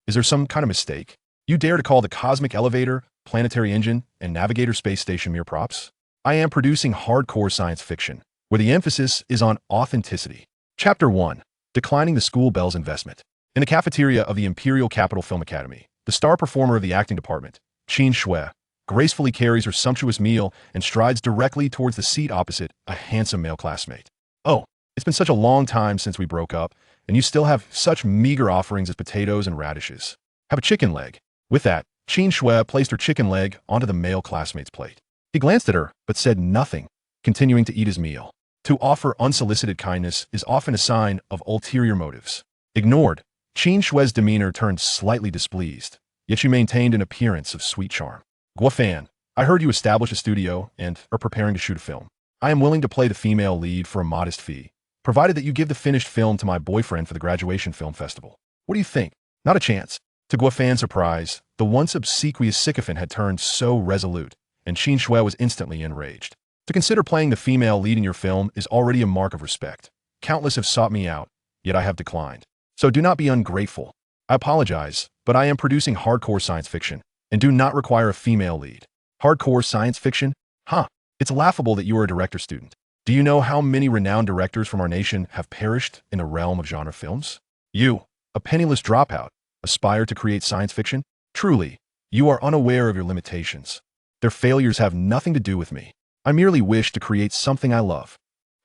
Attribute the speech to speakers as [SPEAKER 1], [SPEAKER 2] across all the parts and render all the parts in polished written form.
[SPEAKER 1] Is there some kind of mistake? You dare to call the cosmic elevator, planetary engine, and Navigator space station mere props? I am producing hardcore science fiction, where the emphasis is on authenticity. Chapter 1. Declining the School Bell's Investment. In the cafeteria of the Imperial Capital Film Academy, the star performer of the acting department, Qin Shui, gracefully carries her sumptuous meal and strides directly towards the seat opposite a handsome male classmate. Oh, it's been such a long time since we broke up, and you still have such meager offerings as potatoes and radishes. Have a chicken leg. With that, Qin Shui placed her chicken leg onto the male classmate's plate. He glanced at her, but said nothing, continuing to eat his meal. To offer unsolicited kindness is often a sign of ulterior motives. Ignored, Qin Shui's demeanor turned slightly displeased, yet she maintained an appearance of sweet charm. Guofan, I heard you established a studio and are preparing to shoot a film. I am willing to play the female lead for a modest fee, provided that you give the finished film to my boyfriend for the graduation film festival. What do you think? Not a chance. To Guofan's surprise, the once obsequious sycophant had turned so resolute, and Qin Shui was instantly enraged. To consider playing the female lead in your film is already a mark of respect. Countless have sought me out, yet I have declined. So do not be ungrateful. I apologize, but I am producing hardcore science fiction, and do not require a female lead. Hardcore science fiction? Huh. It's laughable that you are a director student. Do you know how many renowned directors from our nation have perished in the realm of genre films? You, a penniless dropout, aspire to create science fiction? Truly, you are unaware of your limitations. Their failures have nothing to do with me. I merely wish to create something I love.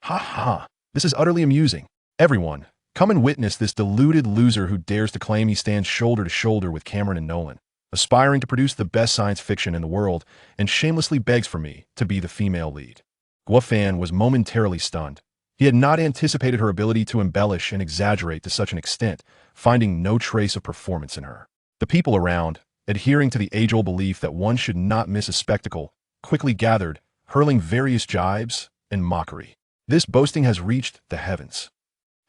[SPEAKER 1] Ha ha, this is utterly amusing. Everyone, come and witness this deluded loser who dares to claim he stands shoulder to shoulder with Cameron and Nolan, aspiring to produce the best science fiction in the world, and shamelessly begs for me to be the female lead. Guofan was momentarily stunned. He had not anticipated her ability to embellish and exaggerate to such an extent, finding no trace of performance in her. The people around, adhering to the age-old belief that one should not miss a spectacle, quickly gathered, hurling various jibes and mockery. This boasting has reached the heavens.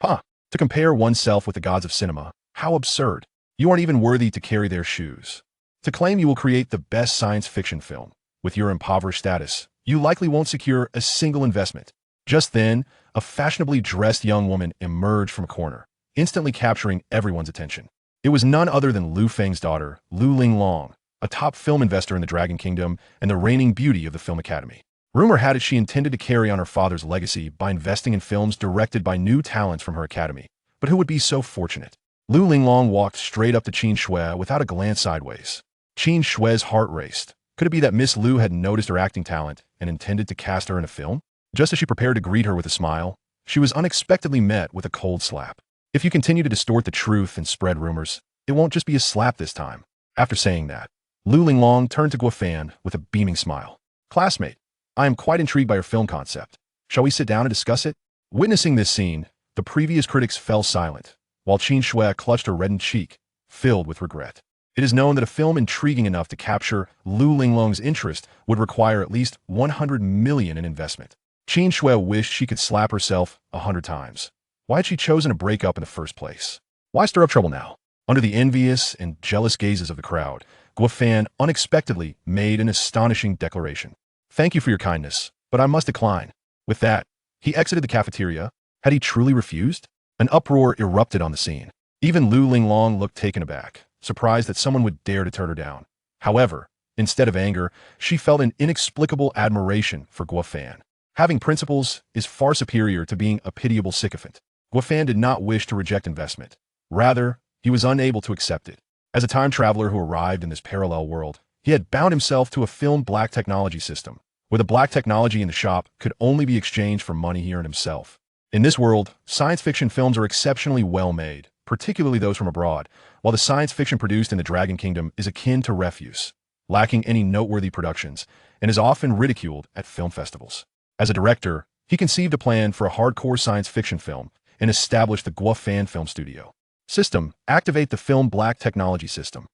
[SPEAKER 1] Huh, to compare oneself with the gods of cinema, how absurd. You aren't even worthy to carry their shoes. To claim you will create the best science fiction film, with your impoverished status, you likely won't secure a single investment. Just then, a fashionably dressed young woman emerged from a corner, instantly capturing everyone's attention. It was none other than Lu Feng's daughter, Lu Linglong, a top film investor in the Dragon Kingdom and the reigning beauty of the Film Academy. Rumor had it she intended to carry on her father's legacy by investing in films directed by new talents from her academy. But who would be so fortunate? Lu Linglong walked straight up to Qin Shui without a glance sideways. Qin Shui's heart raced. Could it be that Miss Lu had noticed her acting talent and intended to cast her in a film? Just as she prepared to greet her with a smile, she was unexpectedly met with a cold slap. If you continue to distort the truth and spread rumors, it won't just be a slap this time. After saying that, Lu Linglong turned to Guofan with a beaming smile. Classmate, I am quite intrigued by your film concept. Shall we sit down and discuss it? Witnessing this scene, the previous critics fell silent, while Qin Shui clutched her reddened cheek, filled with regret. It is known that a film intriguing enough to capture Lu Linglong's interest would require at least 100 million in investment. Qin Shui wished she could slap herself 100 times. Why had she chosen to break up in the first place? Why stir up trouble now? Under the envious and jealous gazes of the crowd, Guofan unexpectedly made an astonishing declaration. Thank you for your kindness, but I must decline. With that, he exited the cafeteria. Had he truly refused? An uproar erupted on the scene. Even Lu Linglong looked taken aback, surprised that someone would dare to turn her down. However, instead of anger, she felt an inexplicable admiration for Guofan. Having principles is far superior to being a pitiable sycophant. Guofan did not wish to reject investment. Rather, he was unable to accept it. As a time traveler who arrived in this parallel world, he had bound himself to a film black technology system, where the black technology in the shop could only be exchanged for money he earned himself. In this world, science fiction films are exceptionally well made, particularly those from abroad, while the science fiction produced in the Dragon Kingdom is akin to refuse, lacking any noteworthy productions, and is often ridiculed at film festivals. As a director, he conceived a plan for a hardcore science fiction film and established the Guofan Film Studio. System: activate the film black technology system.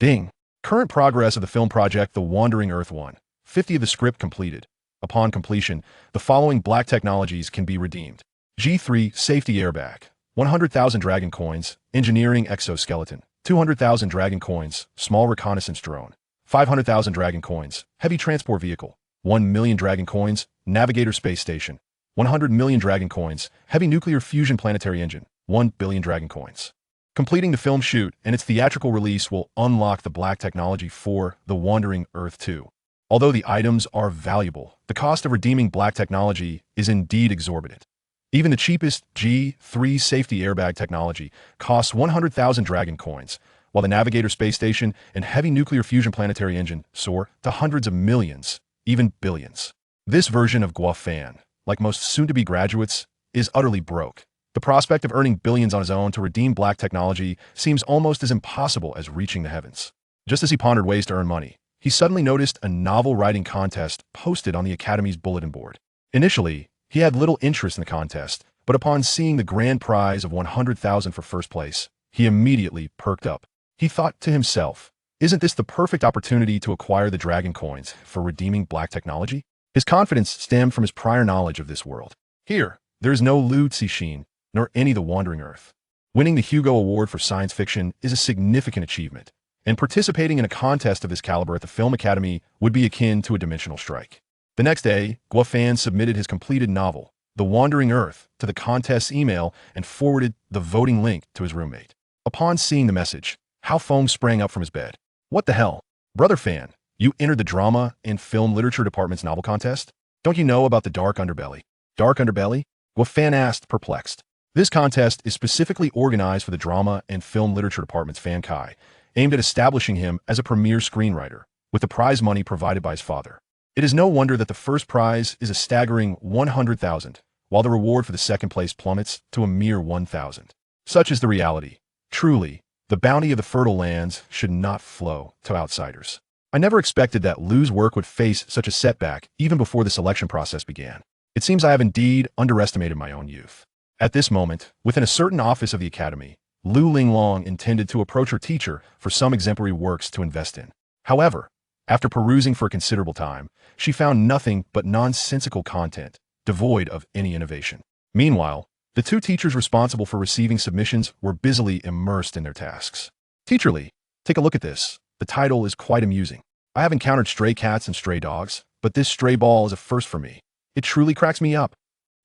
[SPEAKER 1] Ding. Current progress of the film project The Wandering Earth 1. 50 of the script completed. Upon completion, the following black technologies can be redeemed. G3 safety airbag, 100,000 dragon coins, engineering exoskeleton, 200,000 dragon coins, small reconnaissance drone, 500,000 dragon coins, heavy transport vehicle, 1 million dragon coins, Navigator space station, 100 million dragon coins, heavy nuclear fusion planetary engine, 1 billion dragon coins. Completing the film shoot and its theatrical release will unlock the black technology for The Wandering Earth 2. Although the items are valuable, the cost of redeeming black technology is indeed exorbitant. Even the cheapest G3 safety airbag technology costs 100,000 Dragon coins, while the Navigator space station and heavy nuclear fusion planetary engine soar to hundreds of millions, even billions. This version of Guafan, like most soon-to-be graduates, is utterly broke. The prospect of earning billions on his own to redeem black technology seems almost as impossible as reaching the heavens. Just as he pondered ways to earn money, he suddenly noticed a novel-writing contest posted on the Academy's bulletin board. Initially, he had little interest in the contest, but upon seeing the grand prize of 100,000 for first place, he immediately perked up. He thought to himself, isn't this the perfect opportunity to acquire the Dragon coins for redeeming black technology? His confidence stemmed from his prior knowledge of this world. Here, there is no Lu Cixin, nor any The Wandering Earth. Winning the Hugo Award for science fiction is a significant achievement, and participating in a contest of this caliber at the Film Academy would be akin to a dimensional strike. The next day, Guafan submitted his completed novel, The Wandering Earth, to the contest's email and forwarded the voting link to his roommate. Upon seeing the message, Hao Feng sprang up from his bed. What the hell? Brother Fan, you entered the Drama and Film Literature Department's novel contest? Don't you know about the Dark Underbelly? Dark Underbelly? Guafan asked, perplexed. This contest is specifically organized for the Drama and Film Literature Department's Fan Kai, aimed at establishing him as a premier screenwriter, with the prize money provided by his father. It is no wonder that the first prize is a staggering 100,000, while the reward for the second place plummets to a mere 1,000. Such is the reality. Truly, the bounty of the fertile lands should not flow to outsiders. I never expected that Lu's work would face such a setback even before the selection process began. It seems I have indeed underestimated my own youth. At this moment, within a certain office of the Academy, Lu Linglong intended to approach her teacher for some exemplary works to invest in. However, after perusing for a considerable time, she found nothing but nonsensical content, devoid of any innovation. Meanwhile, the two teachers responsible for receiving submissions were busily immersed in their tasks. Teacher Lee, take a look at this. The title is quite amusing. I have encountered stray cats and stray dogs, but this stray ball is a first for me. It truly cracks me up.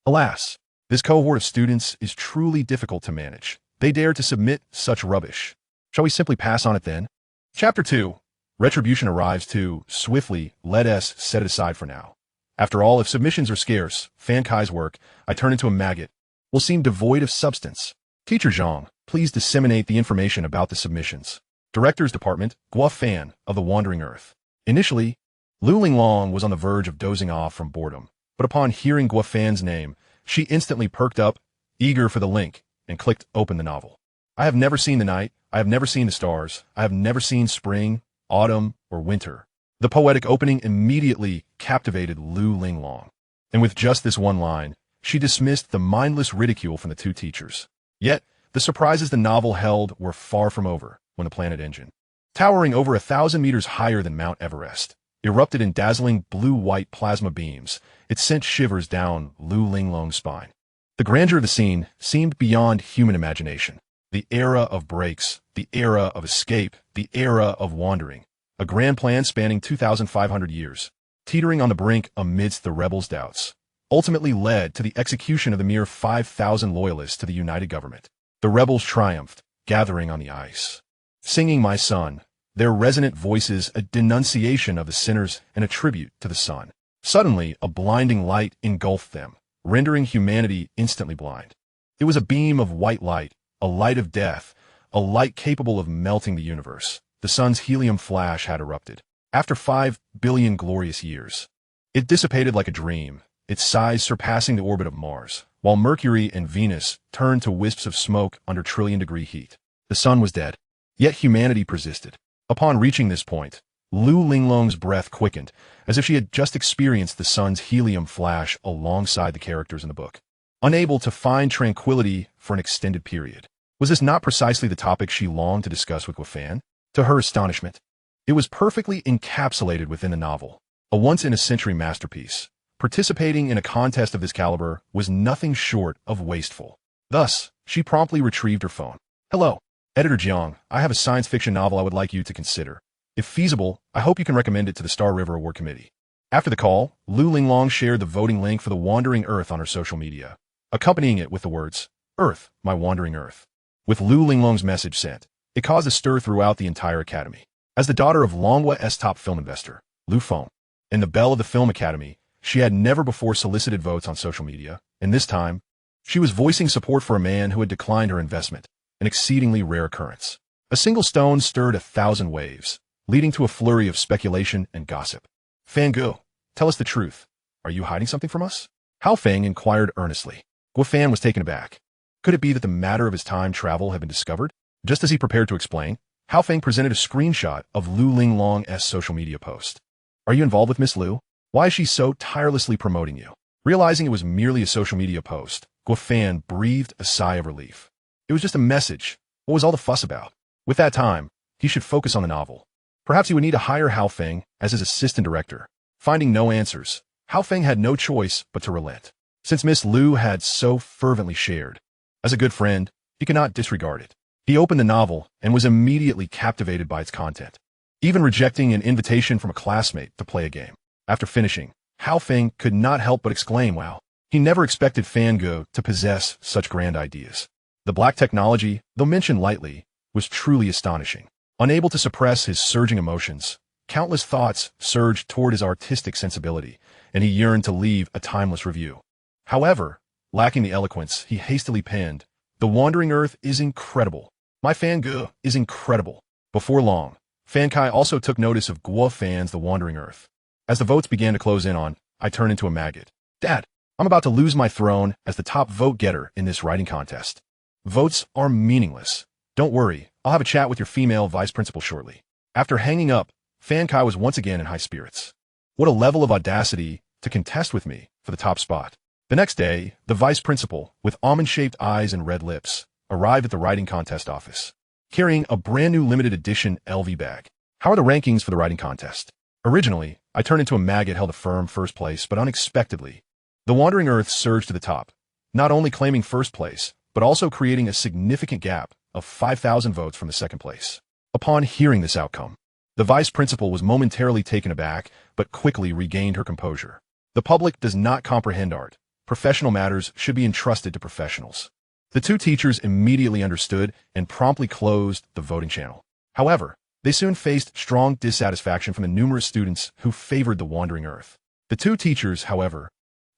[SPEAKER 1] Alas, this cohort of students is truly difficult to manage. They dare to submit such rubbish. Shall we simply pass on it then? Chapter 2. Retribution arrives too swiftly. Let us set it aside for now. After all, if submissions are scarce, Fan Kai's work, I turn into a maggot, will seem devoid of substance. Teacher Zhang, please disseminate the information about the submissions. Director's Department, Guafan of the Wandering Earth. Initially, Lu Linglong was on the verge of dozing off from boredom, but upon hearing Guafan's name, she instantly perked up, eager for the link, and clicked open the novel. I have never seen the night, I have never seen the stars, I have never seen spring, autumn, or winter. The poetic opening immediately captivated Lu Linglong, and with just this one line, she dismissed the mindless ridicule from the two teachers. Yet, the surprises the novel held were far from over when the planet engine, towering over 1,000 meters higher than Mount Everest, erupted in dazzling blue-white plasma beams. It sent shivers down Lu Linglong's spine. The grandeur of the scene seemed beyond human imagination. The era of breaks, the era of escape, the era of wandering. A grand plan spanning 2,500 years, teetering on the brink amidst the rebels' doubts, ultimately led to the execution of the mere 5,000 loyalists to the united government. The rebels triumphed, gathering on the ice, singing My Son, their resonant voices a denunciation of the sinners and a tribute to the sun. Suddenly, a blinding light engulfed them, rendering humanity instantly blind. It was a beam of white light, a light of death, a light capable of melting the universe. The sun's helium flash had erupted. After 5 billion glorious years, it dissipated like a dream, its size surpassing the orbit of Mars, while Mercury and Venus turned to wisps of smoke under trillion-degree heat. The sun was dead, yet humanity persisted. Upon reaching this point, Lu Linglong's breath quickened, as if she had just experienced the sun's helium flash alongside the characters in the book. Unable to find tranquility for an extended period. Was this not precisely the topic she longed to discuss with Guafan? To her astonishment, it was perfectly encapsulated within the novel, a once-in-a-century masterpiece. Participating in a contest of this caliber was nothing short of wasteful. Thus, she promptly retrieved her phone. Hello, Editor Jiang, I have a science fiction novel I would like you to consider. If feasible, I hope you can recommend it to the Star River Award Committee. After the call, Lu Linglong shared the voting link for The Wandering Earth on her social media, accompanying it with the words, Earth, my wandering Earth. With Lu Linglong's message sent, it caused a stir throughout the entire academy. As the daughter of Longhua's top film investor, Lu Feng, and the belle of the film academy, she had never before solicited votes on social media, and this time, she was voicing support for a man who had declined her investment, an exceedingly rare occurrence. A single stone stirred 1,000 waves, leading to a flurry of speculation and gossip. Fan Gu, tell us the truth. Are you hiding something from us? Hao Feng inquired earnestly. Guo Fan was taken aback. Could it be that the matter of his time travel had been discovered? Just as he prepared to explain, Hao Feng presented a screenshot of Lu Linglong's social media post. Are you involved with Miss Lu? Why is she so tirelessly promoting you? Realizing it was merely a social media post, Guo Fan breathed a sigh of relief. It was just a message. What was all the fuss about? With that time, he should focus on the novel. Perhaps he would need to hire Hao Feng as his assistant director. Finding no answers, Hao Feng had no choice but to relent. Since Miss Lu had so fervently shared, as a good friend, he could not disregard it. He opened the novel and was immediately captivated by its content, even rejecting an invitation from a classmate to play a game. After finishing, Hao Feng could not help but exclaim, wow. He never expected Fan Gu to possess such grand ideas. The black technology, though mentioned lightly, was truly astonishing. Unable to suppress his surging emotions, countless thoughts surged toward his artistic sensibility, and he yearned to leave a timeless review. However, lacking the eloquence, he hastily penned, "The Wandering Earth is incredible. My Fan Gu is incredible." Before long, Fan Kai also took notice of Guo Fan's The Wandering Earth. As the votes began to close in on, I turned into a maggot. Dad, I'm about to lose my throne as the top vote getter in this writing contest. Votes are meaningless. Don't worry, I'll have a chat with your female vice principal shortly. After hanging up, Fan Kai was once again in high spirits. What a level of audacity to contest with me for the top spot. The next day, the vice principal, with almond-shaped eyes and red lips, arrived at the writing contest office, carrying a brand new limited edition LV bag. How are the rankings for the writing contest? Originally, I turned into a maggot held a firm first place, but unexpectedly, The Wandering Earth surged to the top, not only claiming first place, but also creating a significant gap of 5,000 votes from the second place. Upon hearing this outcome, the vice principal was momentarily taken aback, but quickly regained her composure. The public does not comprehend art. Professional matters should be entrusted to professionals. The two teachers immediately understood and promptly closed the voting channel. However, they soon faced strong dissatisfaction from the numerous students who favored The Wandering Earth. The two teachers, however,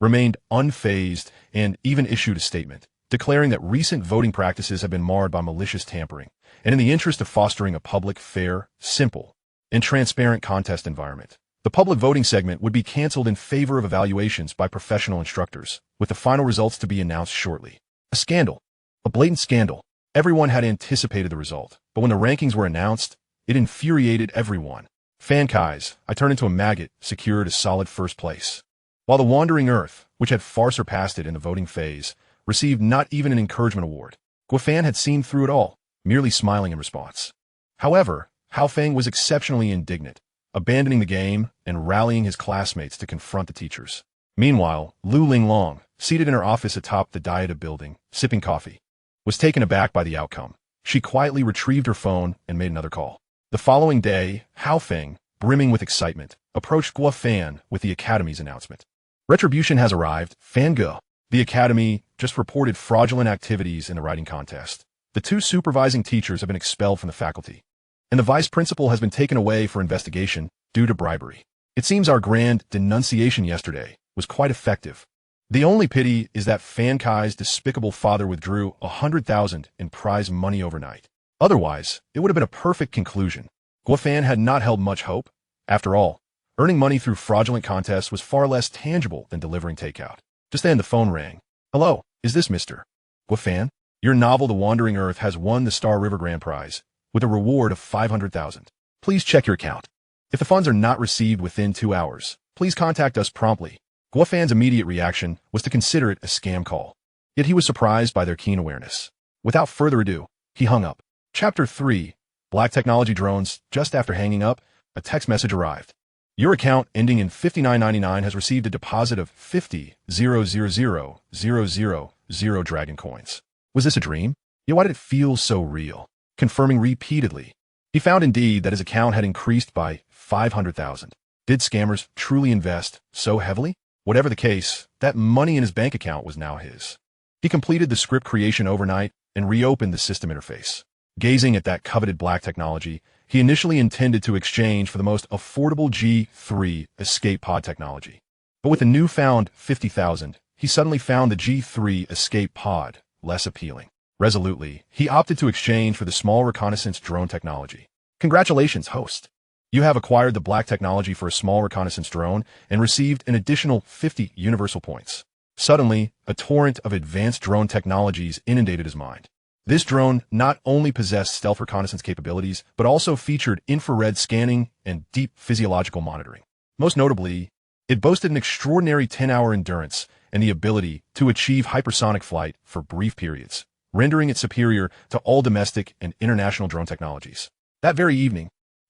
[SPEAKER 1] remained unfazed and even issued a statement, declaring that recent voting practices have been marred by malicious tampering, and in the interest of fostering a public, fair, simple, and transparent contest environment, the public voting segment would be canceled in favor of evaluations by professional instructors, with the final results to be announced shortly. A scandal. A blatant scandal. Everyone had anticipated the result, but when the rankings were announced, it infuriated everyone. Fan Kai's, I turned into a maggot, secured a solid first place, while The Wandering Earth, which had far surpassed it in the voting phase, received not even an encouragement award. Guo Fan had seen through it all, merely smiling in response. However, Hao Feng was exceptionally indignant, abandoning the game and rallying his classmates to confront the teachers. Meanwhile, Lu Linglong, seated in her office atop the Dieta building, sipping coffee, was taken aback by the outcome. She quietly retrieved her phone and made another call. The following day, Hao Feng, brimming with excitement, approached Guo Fan with the Academy's announcement. Retribution has arrived, Fan Gu. The Academy just reported fraudulent activities in the writing contest. The two supervising teachers have been expelled from the faculty, and the vice principal has been taken away for investigation due to bribery. It seems our grand denunciation yesterday was quite effective. The only pity is that Fan Kai's despicable father withdrew 100,000 in prize money overnight. Otherwise, it would have been a perfect conclusion. Guo Fan had not held much hope. After all, earning money through fraudulent contests was far less tangible than delivering takeout. Just then the phone rang. Hello, is this Mr. Guo Fan? Your novel The Wandering Earth has won the Star River Grand Prize, with a reward of 500,000. Please check your account. If the funds are not received within 2 hours, please contact us promptly. Guo Fan's immediate reaction was to consider it a scam call. Yet he was surprised by their keen awareness. Without further ado, he hung up. Chapter 3. Black Technology Drones. Just after hanging up, a text message arrived. Your account ending in 5999 has received a deposit of 50,000,000 dragon coins. Was this a dream? Yet why did it feel so real? Confirming repeatedly, he found indeed that his account had increased by 500,000. Did scammers truly invest so heavily? Whatever the case, that money in his bank account was now his. He completed the script creation overnight and reopened the system interface. Gazing at that coveted black technology, he initially intended to exchange for the most affordable G3 escape pod technology. But with the newfound 50,000, he suddenly found the G3 escape pod less appealing. Resolutely, he opted to exchange for the small reconnaissance drone technology. Congratulations, host. You have acquired the black technology for a small reconnaissance drone and received an additional 50 universal points. Suddenly, a torrent of advanced drone technologies inundated his mind. This drone not only possessed stealth reconnaissance capabilities, but also featured infrared scanning and deep physiological monitoring. Most notably, it boasted an extraordinary 10-hour endurance and the ability to achieve hypersonic flight for brief periods, rendering it superior to all domestic and international drone technologies. That very evening,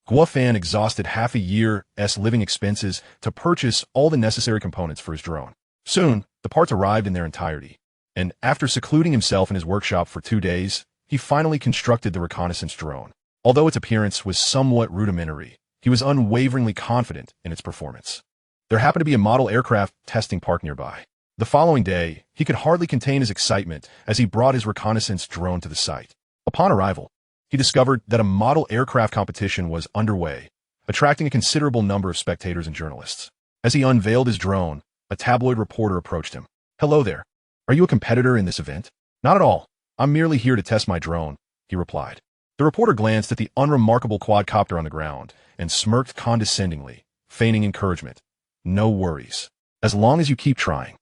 [SPEAKER 1] Guofan exhausted half a year's living expenses to purchase all the necessary components for his drone. Soon, the parts arrived in their entirety, and after secluding himself in his workshop for 2 days, he finally constructed the reconnaissance drone. Although its appearance was somewhat rudimentary, he was unwaveringly confident in its performance. There happened to be a model aircraft testing park nearby. The following day, he could hardly contain his excitement as he brought his reconnaissance drone to the site. Upon arrival, he discovered that a model aircraft competition was underway, attracting a considerable number of spectators and journalists. As he unveiled his drone, a tabloid reporter approached him. "Hello there. Are you a competitor in this event?" "Not at all. I'm merely here to test my drone," he replied. The reporter glanced at the unremarkable quadcopter on the ground and smirked condescendingly, feigning encouragement. "No worries. As long as you keep trying,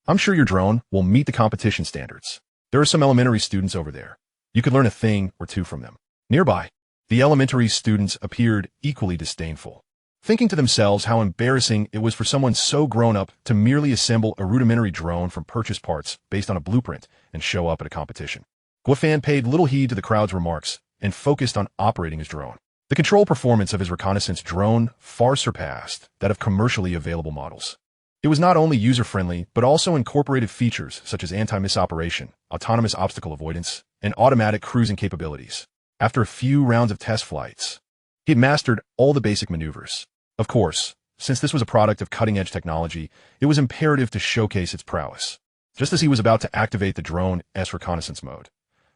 [SPEAKER 1] I'm sure your drone will meet the competition standards. There are some elementary students over there. You could learn a thing or two from them." Nearby, the elementary students appeared equally disdainful, thinking to themselves how embarrassing it was for someone so grown up to merely assemble a rudimentary drone from purchased parts based on a blueprint and show up at a competition. Guofan paid little heed to the crowd's remarks and focused on operating his drone. The control performance of his reconnaissance drone far surpassed that of commercially available models. It was not only user-friendly, but also incorporated features such as anti-miss operation, autonomous obstacle avoidance, and automatic cruising capabilities. After a few rounds of test flights, he had mastered all the basic maneuvers. Of course, since this was a product of cutting-edge technology, it was imperative to showcase its prowess. Just as he was about to activate the drone's reconnaissance mode,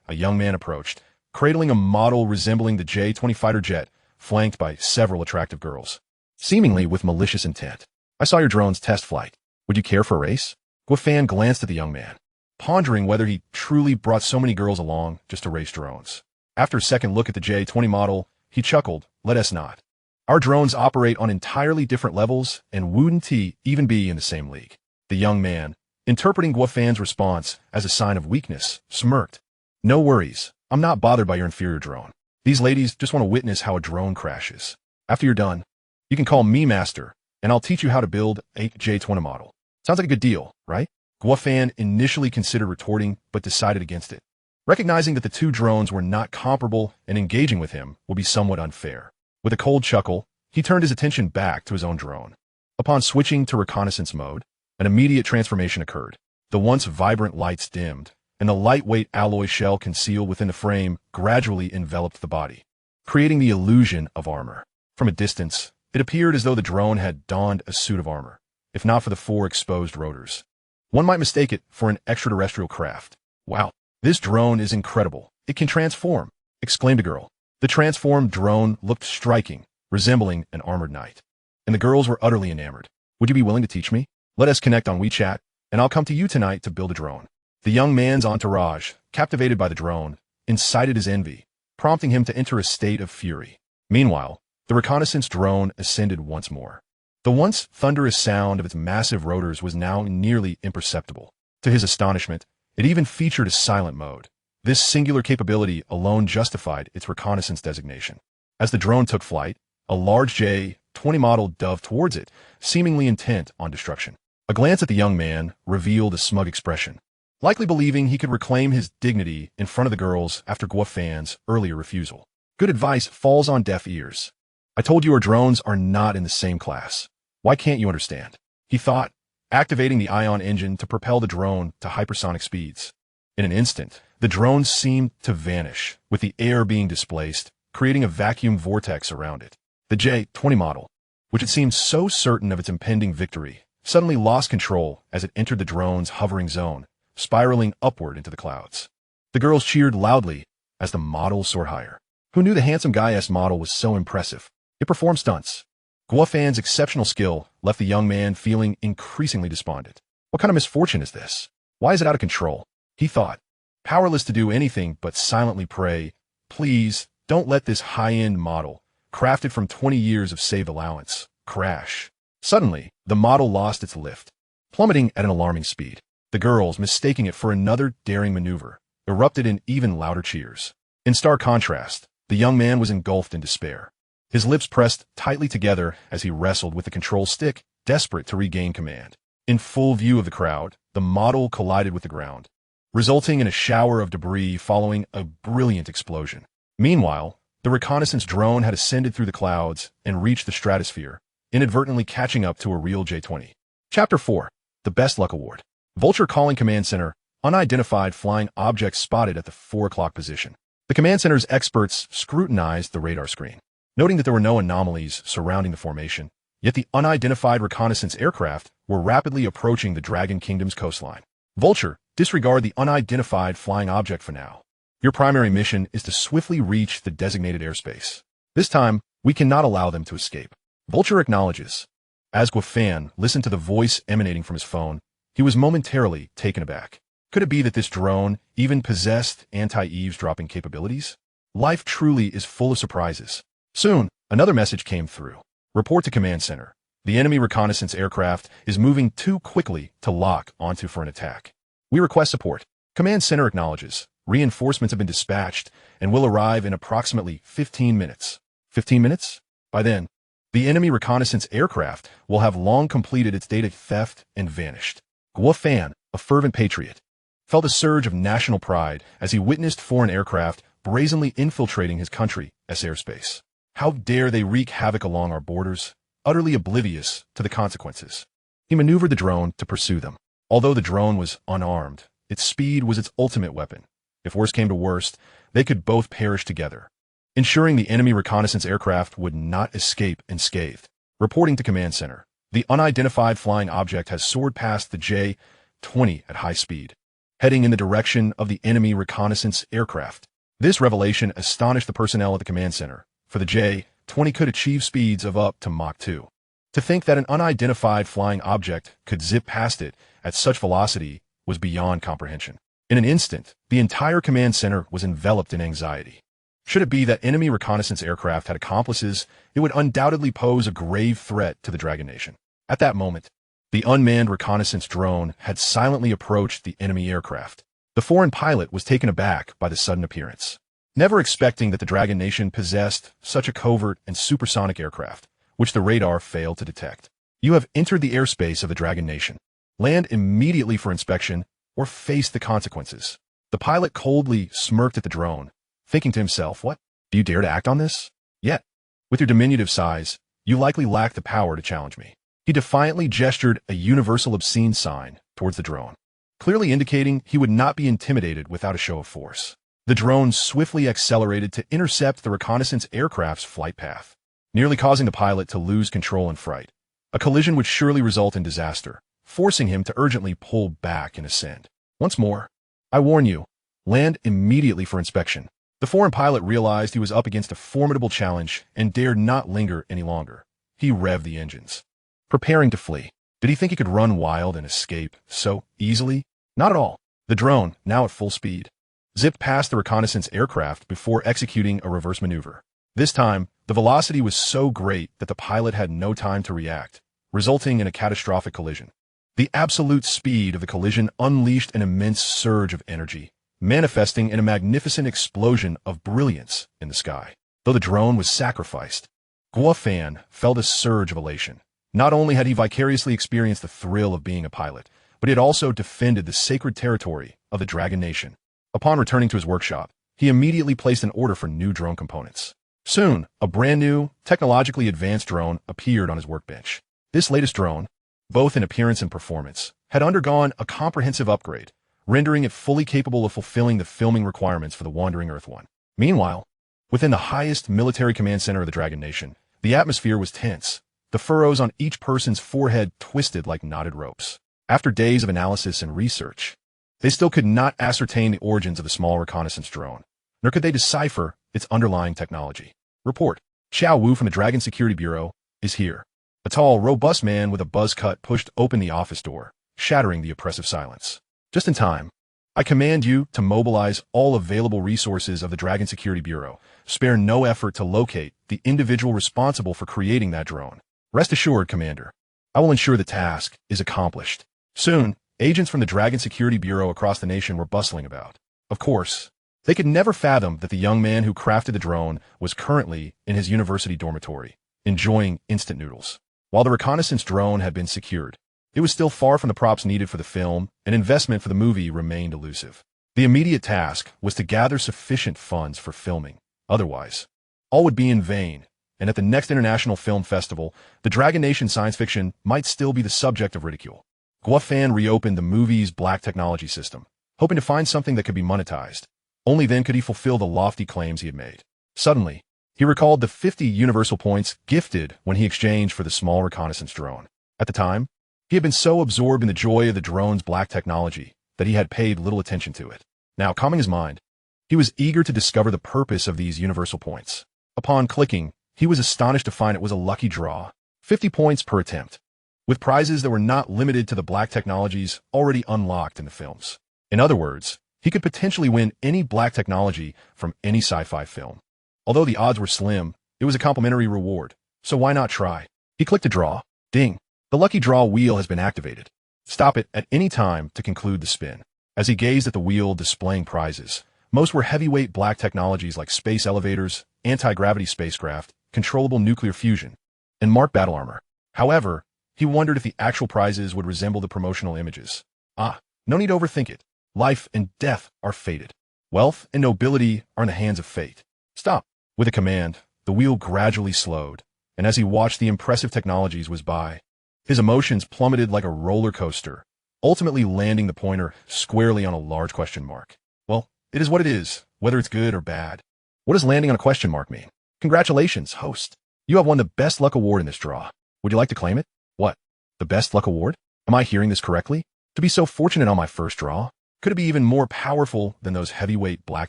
[SPEAKER 1] a young man approached, cradling a model resembling the J-20 fighter jet, flanked by several attractive girls, seemingly with malicious intent. "I saw your drone's test flight. Would you care for a race?" Guofan glanced at the young man, pondering whether he truly brought so many girls along just to race drones. After a second look at the J-20 model, he chuckled. "Let us not. Our drones operate on entirely different levels and wouldn't even be in the same league." The young man, interpreting Guofan's response as a sign of weakness, smirked. "No worries. I'm not bothered by your inferior drone. These ladies just want to witness how a drone crashes. After you're done, you can call me master, and I'll teach you how to build a J-20 model. Sounds like a good deal, right?" Guofan initially considered retorting, but decided against it, recognizing that the two drones were not comparable and engaging with him would be somewhat unfair. With a cold chuckle, he turned his attention back to his own drone. Upon switching to reconnaissance mode, an immediate transformation occurred. The once vibrant lights dimmed, and the lightweight alloy shell concealed within the frame gradually enveloped the body, creating the illusion of armor. From a distance, it appeared as though the drone had donned a suit of armor, if not for the 4 exposed rotors. One might mistake it for an extraterrestrial craft. "Wow, this drone is incredible. It can transform," exclaimed a girl. The transformed drone looked striking, resembling an armored knight, and the girls were utterly enamored. "Would you be willing to teach me? Let us connect on WeChat, and I'll come to you tonight to build a drone." The young man's entourage, captivated by the drone, incited his envy, prompting him to enter a state of fury. Meanwhile, the reconnaissance drone ascended once more. The once thunderous sound of its massive rotors was now nearly imperceptible. To his astonishment, it even featured a silent mode. This singular capability alone justified its reconnaissance designation. As the drone took flight, a large J-20 model dove towards it, seemingly intent on destruction. A glance at the young man revealed a smug expression, likely believing he could reclaim his dignity in front of the girls after Guofan's earlier refusal. Good advice falls on deaf ears. "I told you our drones are not in the same class. Why can't you understand?" he thought, activating the ion engine to propel the drone to hypersonic speeds. In an instant, the drone seemed to vanish, with the air being displaced, creating a vacuum vortex around it. The J-20 model, which had seemed so certain of its impending victory, suddenly lost control as it entered the drone's hovering zone, spiraling upward into the clouds. The girls cheered loudly as the model soared higher. Who knew the handsome guy-esque model was so impressive? It performed stunts. Guofan's exceptional skill left the young man feeling increasingly despondent. What kind of misfortune is this? Why is it out of control? He thought, powerless to do anything but silently pray, please, don't let this high-end model, crafted from 20 years of saved allowance, crash. Suddenly, the model lost its lift, plummeting at an alarming speed. The girls, mistaking it for another daring maneuver, erupted in even louder cheers. In stark contrast, the young man was engulfed in despair. His lips pressed tightly together as he wrestled with the control stick, desperate to regain command. In full view of the crowd, the model collided with the ground, resulting in a shower of debris following a brilliant explosion. Meanwhile, the reconnaissance drone had ascended through the clouds and reached the stratosphere, inadvertently catching up to a real J-20. Chapter 4. The Best Luck Award. Vulture calling command center, unidentified flying object spotted at the 4 o'clock position. The command center's experts scrutinized the radar screen, noting that there were no anomalies surrounding the formation, yet the unidentified reconnaissance aircraft were rapidly approaching the Dragon Kingdom's coastline. Vulture, disregard the unidentified flying object for now. Your primary mission is to swiftly reach the designated airspace. This time, we cannot allow them to escape. Vulture acknowledges. As Guofan listened to the voice emanating from his phone, he was momentarily taken aback. Could it be that this drone even possessed anti-eavesdropping capabilities? Life truly is full of surprises. Soon, another message came through. Report to command center. The enemy reconnaissance aircraft is moving too quickly to lock onto for an attack. We request support. Command center acknowledges. Reinforcements have been dispatched and will arrive in approximately 15 minutes. 15 minutes? By then, the enemy reconnaissance aircraft will have long completed its data theft and vanished. Guofan, a fervent patriot, felt a surge of national pride as he witnessed foreign aircraft brazenly infiltrating his country's airspace. How dare they wreak havoc along our borders, utterly oblivious to the consequences. He maneuvered the drone to pursue them. Although the drone was unarmed, its speed was its ultimate weapon. If worst came to worst, they could both perish together, ensuring the enemy reconnaissance aircraft would not escape unscathed. Reporting to command center, the unidentified flying object has soared past the J-20 at high speed, heading in the direction of the enemy reconnaissance aircraft. This revelation astonished the personnel at the command center, for the J-20 could achieve speeds of up to Mach 2. To think that an unidentified flying object could zip past it at such velocity was beyond comprehension. In an instant, the entire command center was enveloped in anxiety. Should it be that enemy reconnaissance aircraft had accomplices, it would undoubtedly pose a grave threat to the Dragon Nation. At that moment, the unmanned reconnaissance drone had silently approached the enemy aircraft. The foreign pilot was taken aback by the sudden appearance, never expecting that the Dragon Nation possessed such a covert and supersonic aircraft, which the radar failed to detect. You have entered the airspace of the Dragon Nation. Land immediately for inspection or face the consequences. The pilot coldly smirked at the drone, thinking to himself, what? Do you dare to act on this? Yet, with your diminutive size, you likely lack the power to challenge me. He defiantly gestured a universal obscene sign towards the drone, clearly indicating he would not be intimidated without a show of force. The drone swiftly accelerated to intercept the reconnaissance aircraft's flight path, nearly causing the pilot to lose control in fright. A collision would surely result in disaster, forcing him to urgently pull back and ascend. Once more, I warn you, land immediately for inspection. The foreign pilot realized he was up against a formidable challenge and dared not linger any longer. He revved the engines, preparing to flee. Did he think he could run wild and escape so easily? Not at all. The drone, now at full speed, zipped past the reconnaissance aircraft before executing a reverse maneuver. This time, the velocity was so great that the pilot had no time to react, resulting in a catastrophic collision. The absolute speed of the collision unleashed an immense surge of energy, manifesting in a magnificent explosion of brilliance in the sky. Though the drone was sacrificed, Guofan felt a surge of elation. Not only had he vicariously experienced the thrill of being a pilot, but he had also defended the sacred territory of the Dragon Nation. Upon returning to his workshop, he immediately placed an order for new drone components. Soon, a brand new, technologically advanced drone appeared on his workbench. This latest drone, both in appearance and performance, had undergone a comprehensive upgrade, rendering it fully capable of fulfilling the filming requirements for the Wandering Earth One. Meanwhile, within the highest military command center of the Dragon Nation, the atmosphere was tense, the furrows on each person's forehead twisted like knotted ropes. After days of analysis and research, They still could not ascertain the origins of the small reconnaissance drone, nor could they decipher its underlying technology. Report. Xiao Wu from the Dragon Security Bureau is here. A tall, robust man with a buzz cut pushed open the office door, shattering the oppressive silence. Just in time. I command you to mobilize all available resources of the Dragon Security Bureau. Spare no effort to locate the individual responsible for creating that drone. Rest assured, Commander. I will ensure the task is accomplished. Soon, agents from the Dragon Security Bureau across the nation were bustling about. Of course, they could never fathom that the young man who crafted the drone was currently in his university dormitory, enjoying instant noodles. While the reconnaissance drone had been secured, it was still far from the props needed for the film, and investment for the movie remained elusive. The immediate task was to gather sufficient funds for filming. Otherwise, all would be in vain, and at the next International Film Festival, the Dragon Nation science fiction might still be the subject of ridicule. Guo Fan reopened the movie's black technology system, hoping to find something that could be monetized. Only then could he fulfill the lofty claims he had made. Suddenly, he recalled the 50 universal points gifted when he exchanged for the small reconnaissance drone. At the time, he had been so absorbed in the joy of the drone's black technology that he had paid little attention to it. Now, calming his mind, he was eager to discover the purpose of these universal points. Upon clicking, he was astonished to find it was a lucky draw, 50 points per attempt, with prizes that were not limited to the black technologies already unlocked in the films. In other words, he could potentially win any black technology from any sci-fi film. Although the odds were slim, it was a complimentary reward, so why not try? He clicked a draw. Ding! The lucky draw wheel has been activated. Stop it at any time to conclude the spin. As he gazed at the wheel displaying prizes, most were heavyweight black technologies like space elevators, anti-gravity spacecraft, controllable nuclear fusion, and marked battle armor. However, he wondered if the actual prizes would resemble the promotional images. No need to overthink it. Life and death are fated. Wealth and nobility are in the hands of fate. Stop. With a command, the wheel gradually slowed, and as he watched the impressive technologies whiz by, his emotions plummeted like a roller coaster, ultimately landing the pointer squarely on a large question mark. Well, it is what it is, whether it's good or bad. What does landing on a question mark mean? Congratulations, host. You have won the Best Luck Award in this draw. Would you like to claim it? What? The Best Luck Award? Am I hearing this correctly? To be so fortunate on my first draw? Could it be even more powerful than those heavyweight black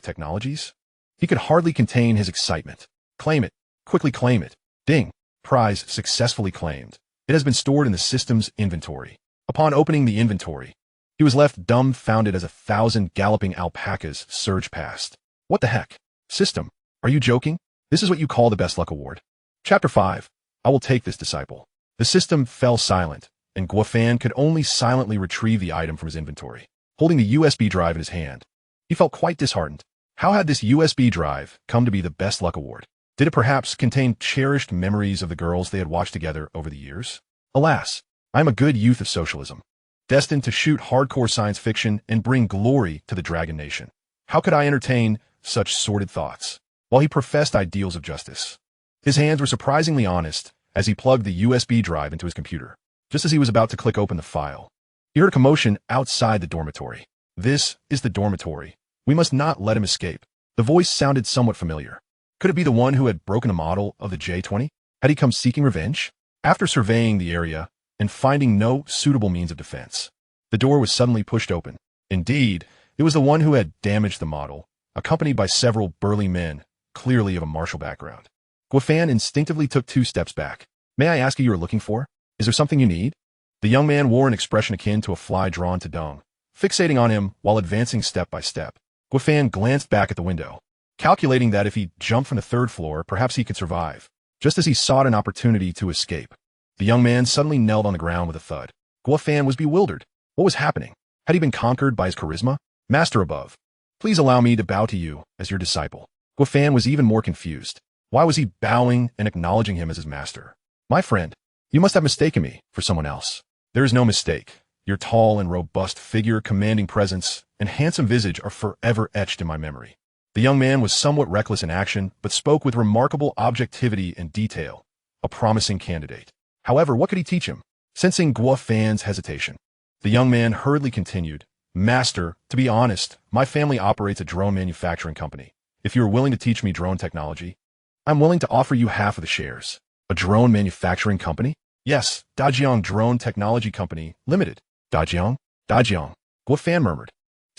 [SPEAKER 1] technologies? He could hardly contain his excitement. Claim it. Quickly claim it. Ding. Prize successfully claimed. It has been stored in the system's inventory. Upon opening the inventory, he was left dumbfounded as 1,000 galloping alpacas surged past. What the heck? System, are you joking? This is what you call the Best Luck Award. Chapter 5. I will take this, disciple. The system fell silent, and Guo Fan could only silently retrieve the item from his inventory. Holding the USB drive in his hand, he felt quite disheartened. How had this USB drive come to be the Best Luck Award? Did it perhaps contain cherished memories of the girls they had watched together over the years? Alas, I am a good youth of socialism, destined to shoot hardcore science fiction and bring glory to the Dragon Nation. How could I entertain such sordid thoughts? While he professed ideals of justice, his hands were surprisingly honest as he plugged the USB drive into his computer. Just as he was about to click open the file, he heard a commotion outside the dormitory. This is the dormitory. We must not let him escape. The voice sounded somewhat familiar. Could it be the one who had broken a model of the J-20? Had he come seeking revenge? After surveying the area and finding no suitable means of defense, the door was suddenly pushed open. Indeed, it was the one who had damaged the model, accompanied by several burly men, clearly of a martial background. Guo Fan instinctively took 2 steps back. May I ask what you are looking for? Is there something you need? The young man wore an expression akin to a fly drawn to dung, fixating on him while advancing step by step. Guo Fan glanced back at the window, calculating that if he jumped from the 3rd floor, perhaps he could survive. Just as he sought an opportunity to escape, the young man suddenly knelt on the ground with a thud. Guo Fan was bewildered. What was happening? Had he been conquered by his charisma? Master above, please allow me to bow to you as your disciple. Guo Fan was even more confused. Why was he bowing and acknowledging him as his master? My friend, you must have mistaken me for someone else. There is no mistake. Your tall and robust figure, commanding presence, and handsome visage are forever etched in my memory. The young man was somewhat reckless in action, but spoke with remarkable objectivity and detail, a promising candidate. However, what could he teach him? Sensing Guo Fan's hesitation, the young man hurriedly continued, Master, to be honest, my family operates a drone manufacturing company. If you are willing to teach me drone technology, I'm willing to offer you half of the shares. A drone manufacturing company? Yes, Dajiang Drone Technology Company, Limited. Dajiang? Dajiang. Guo Fan murmured.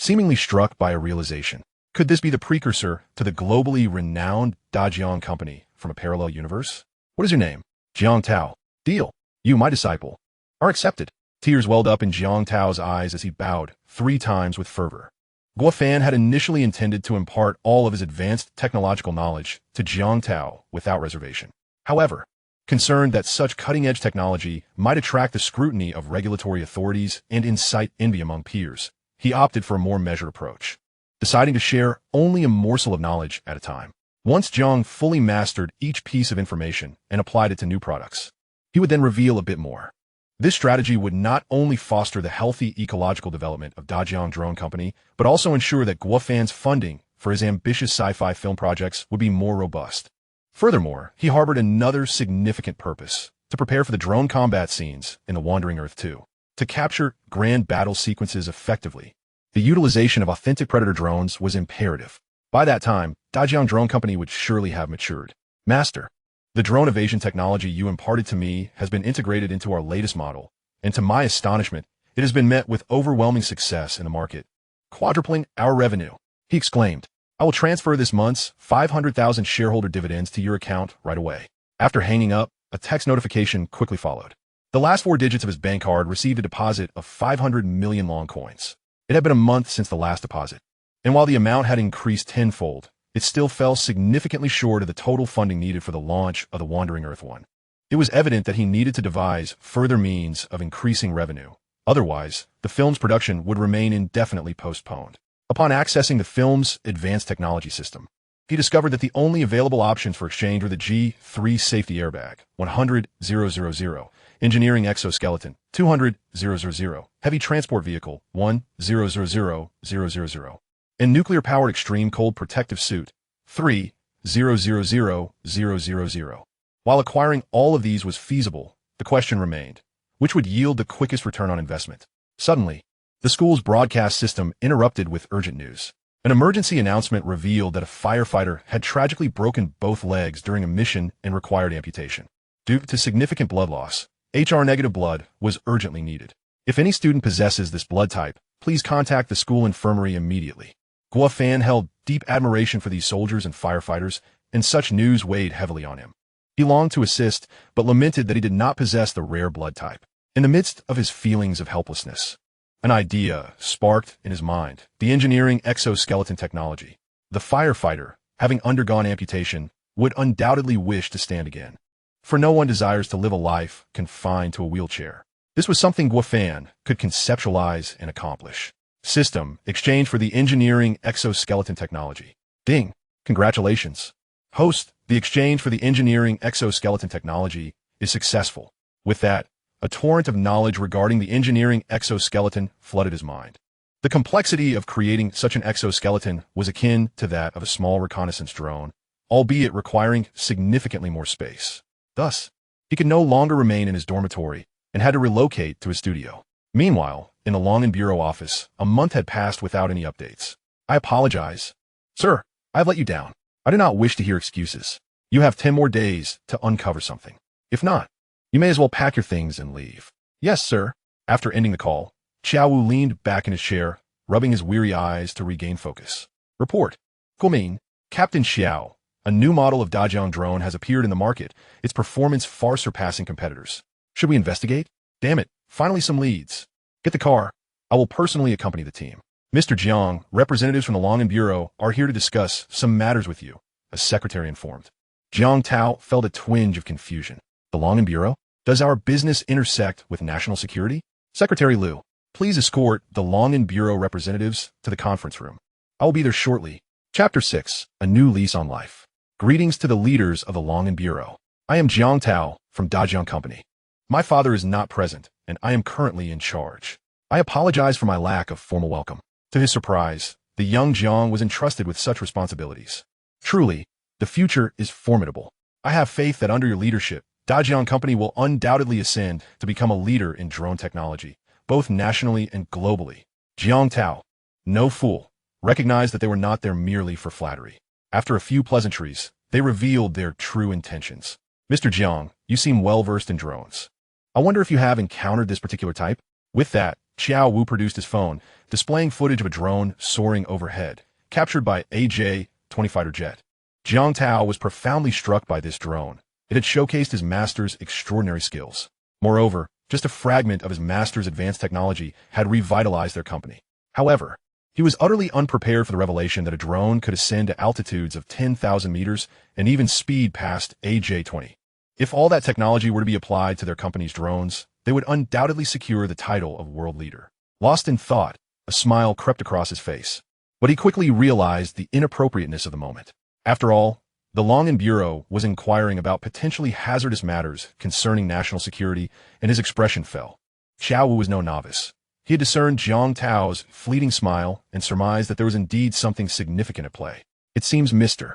[SPEAKER 1] seemingly struck by a realization. Could this be the precursor to the globally renowned Dajiang company from a parallel universe? What is your name? Jiang Tao. Deal. You, my disciple, are accepted. Tears welled up in Jiang Tao's eyes as he bowed 3 times with fervor. Guofan had initially intended to impart all of his advanced technological knowledge to Jiang Tao without reservation. However, concerned that such cutting-edge technology might attract the scrutiny of regulatory authorities and incite envy among peers, he opted for a more measured approach, deciding to share only a morsel of knowledge at a time. Once Jiang fully mastered each piece of information and applied it to new products, he would then reveal a bit more. This strategy would not only foster the healthy ecological development of Dajiang Drone Company, but also ensure that Guofan's funding for his ambitious sci-fi film projects would be more robust. Furthermore, he harbored another significant purpose: to prepare for the drone combat scenes in The Wandering Earth 2. To capture grand battle sequences effectively, the utilization of authentic Predator drones was imperative. By that time, Dajiang Drone Company would surely have matured. Master, the drone evasion technology you imparted to me has been integrated into our latest model, and to my astonishment, it has been met with overwhelming success in the market, quadrupling our revenue. He exclaimed, I will transfer this month's 500,000 shareholder dividends to your account right away. After hanging up, a text notification quickly followed. The last 4 digits of his bank card received a deposit of 500 million long coins. It had been a month since the last deposit, and while the amount had increased tenfold, it still fell significantly short of the total funding needed for the launch of the Wandering Earth 1. It was evident that he needed to devise further means of increasing revenue. Otherwise, the film's production would remain indefinitely postponed. Upon accessing the film's advanced technology system, he discovered that the only available options for exchange were the G3 safety airbag, 100,000, engineering exoskeleton, 200,000, heavy transport vehicle, 100,000, and nuclear-powered extreme cold protective suit, 300,000. While acquiring all of these was feasible, the question remained: which would yield the quickest return on investment? Suddenly, the school's broadcast system interrupted with urgent news. An emergency announcement revealed that a firefighter had tragically broken both legs during a mission and required amputation. Due to significant blood loss, HR-negative blood was urgently needed. If any student possesses this blood type, please contact the school infirmary immediately. Guofan held deep admiration for these soldiers and firefighters, and such news weighed heavily on him. He longed to assist, but lamented that he did not possess the rare blood type. In the midst of his feelings of helplessness, an idea sparked in his mind: the engineering exoskeleton technology. The firefighter, having undergone amputation, would undoubtedly wish to stand again. For no one desires to live a life confined to a wheelchair. This was something Guofan could conceptualize and accomplish. System: exchange for the engineering exoskeleton technology. Ding. Congratulations. Host: the exchange for the engineering exoskeleton technology is successful. With that, a torrent of knowledge regarding the engineering exoskeleton flooded his mind. The complexity of creating such an exoskeleton was akin to that of a small reconnaissance drone, albeit requiring significantly more space. Thus, he could no longer remain in his dormitory and had to relocate to his studio. Meanwhile, in the Long and Bureau office, a month had passed without any updates. I apologize. Sir, I have let you down. I do not wish to hear excuses. You have 10 more days to uncover something. If not, you may as well pack your things and leave. Yes, sir. After ending the call, Xiao Wu leaned back in his chair, rubbing his weary eyes to regain focus. Report. Guomin, Captain Xiao, a new model of Dajiang drone has appeared in the market, its performance far surpassing competitors. Should we investigate? Damn it, finally some leads. Get the car. I will personally accompany the team. Mr. Jiang, representatives from the Long and Bureau are here to discuss some matters with you, a secretary informed. Jiang Tao felt a twinge of confusion. The Long and Bureau? Does our business intersect with national security? Secretary Liu, please escort the Long and Bureau representatives to the conference room. I will be there shortly. Chapter 6, A New Lease on Life. Greetings to the leaders of the Long and Bureau. I am Jiang Tao from Dajiang Company. My father is not present, and I am currently in charge. I apologize for my lack of formal welcome. To his surprise, the young Jiang was entrusted with such responsibilities. Truly, the future is formidable. I have faith that under your leadership, Dajiang Company will undoubtedly ascend to become a leader in drone technology, both nationally and globally. Jiang Tao, no fool, recognized that they were not there merely for flattery. After a few pleasantries, they revealed their true intentions. Mr. Jiang, you seem well-versed in drones. I wonder if you have encountered this particular type? With that, Xiao Wu produced his phone, displaying footage of a drone soaring overhead, captured by a J-20 fighter jet. Jiang Tao was profoundly struck by this drone. It had showcased his master's extraordinary skills. Moreover, just a fragment of his master's advanced technology had revitalized their company. However, he was utterly unprepared for the revelation that a drone could ascend to altitudes of 10,000 meters and even speed past AJ-20. If all that technology were to be applied to their company's drones, they would undoubtedly secure the title of world leader. Lost in thought, a smile crept across his face. But he quickly realized the inappropriateness of the moment. After all, the Longan Bureau was inquiring about potentially hazardous matters concerning national security, and his expression fell. Xiao Wu was no novice. He had discerned Jiang Tao's fleeting smile and surmised that there was indeed something significant at play. It seems Mr.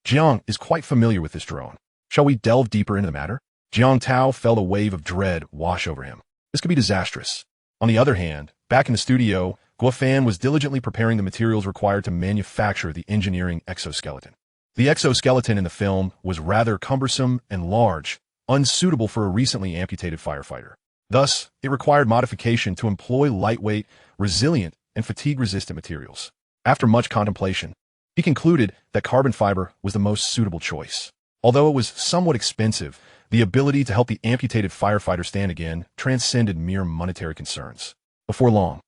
[SPEAKER 1] Jiang is quite familiar with this drone. Shall we delve deeper into the matter? Jiang Tao felt a wave of dread wash over him. This could be disastrous. On the other hand, back in the studio, Guofan was diligently preparing the materials required to manufacture the engineering exoskeleton. The exoskeleton in the film was rather cumbersome and large, unsuitable for a recently amputated firefighter. Thus, it required modification to employ lightweight, resilient, and fatigue-resistant materials. After much contemplation, he concluded that carbon fiber was the most suitable choice. Although it was somewhat expensive, the ability to help the amputated firefighter stand again transcended mere monetary concerns. Before long,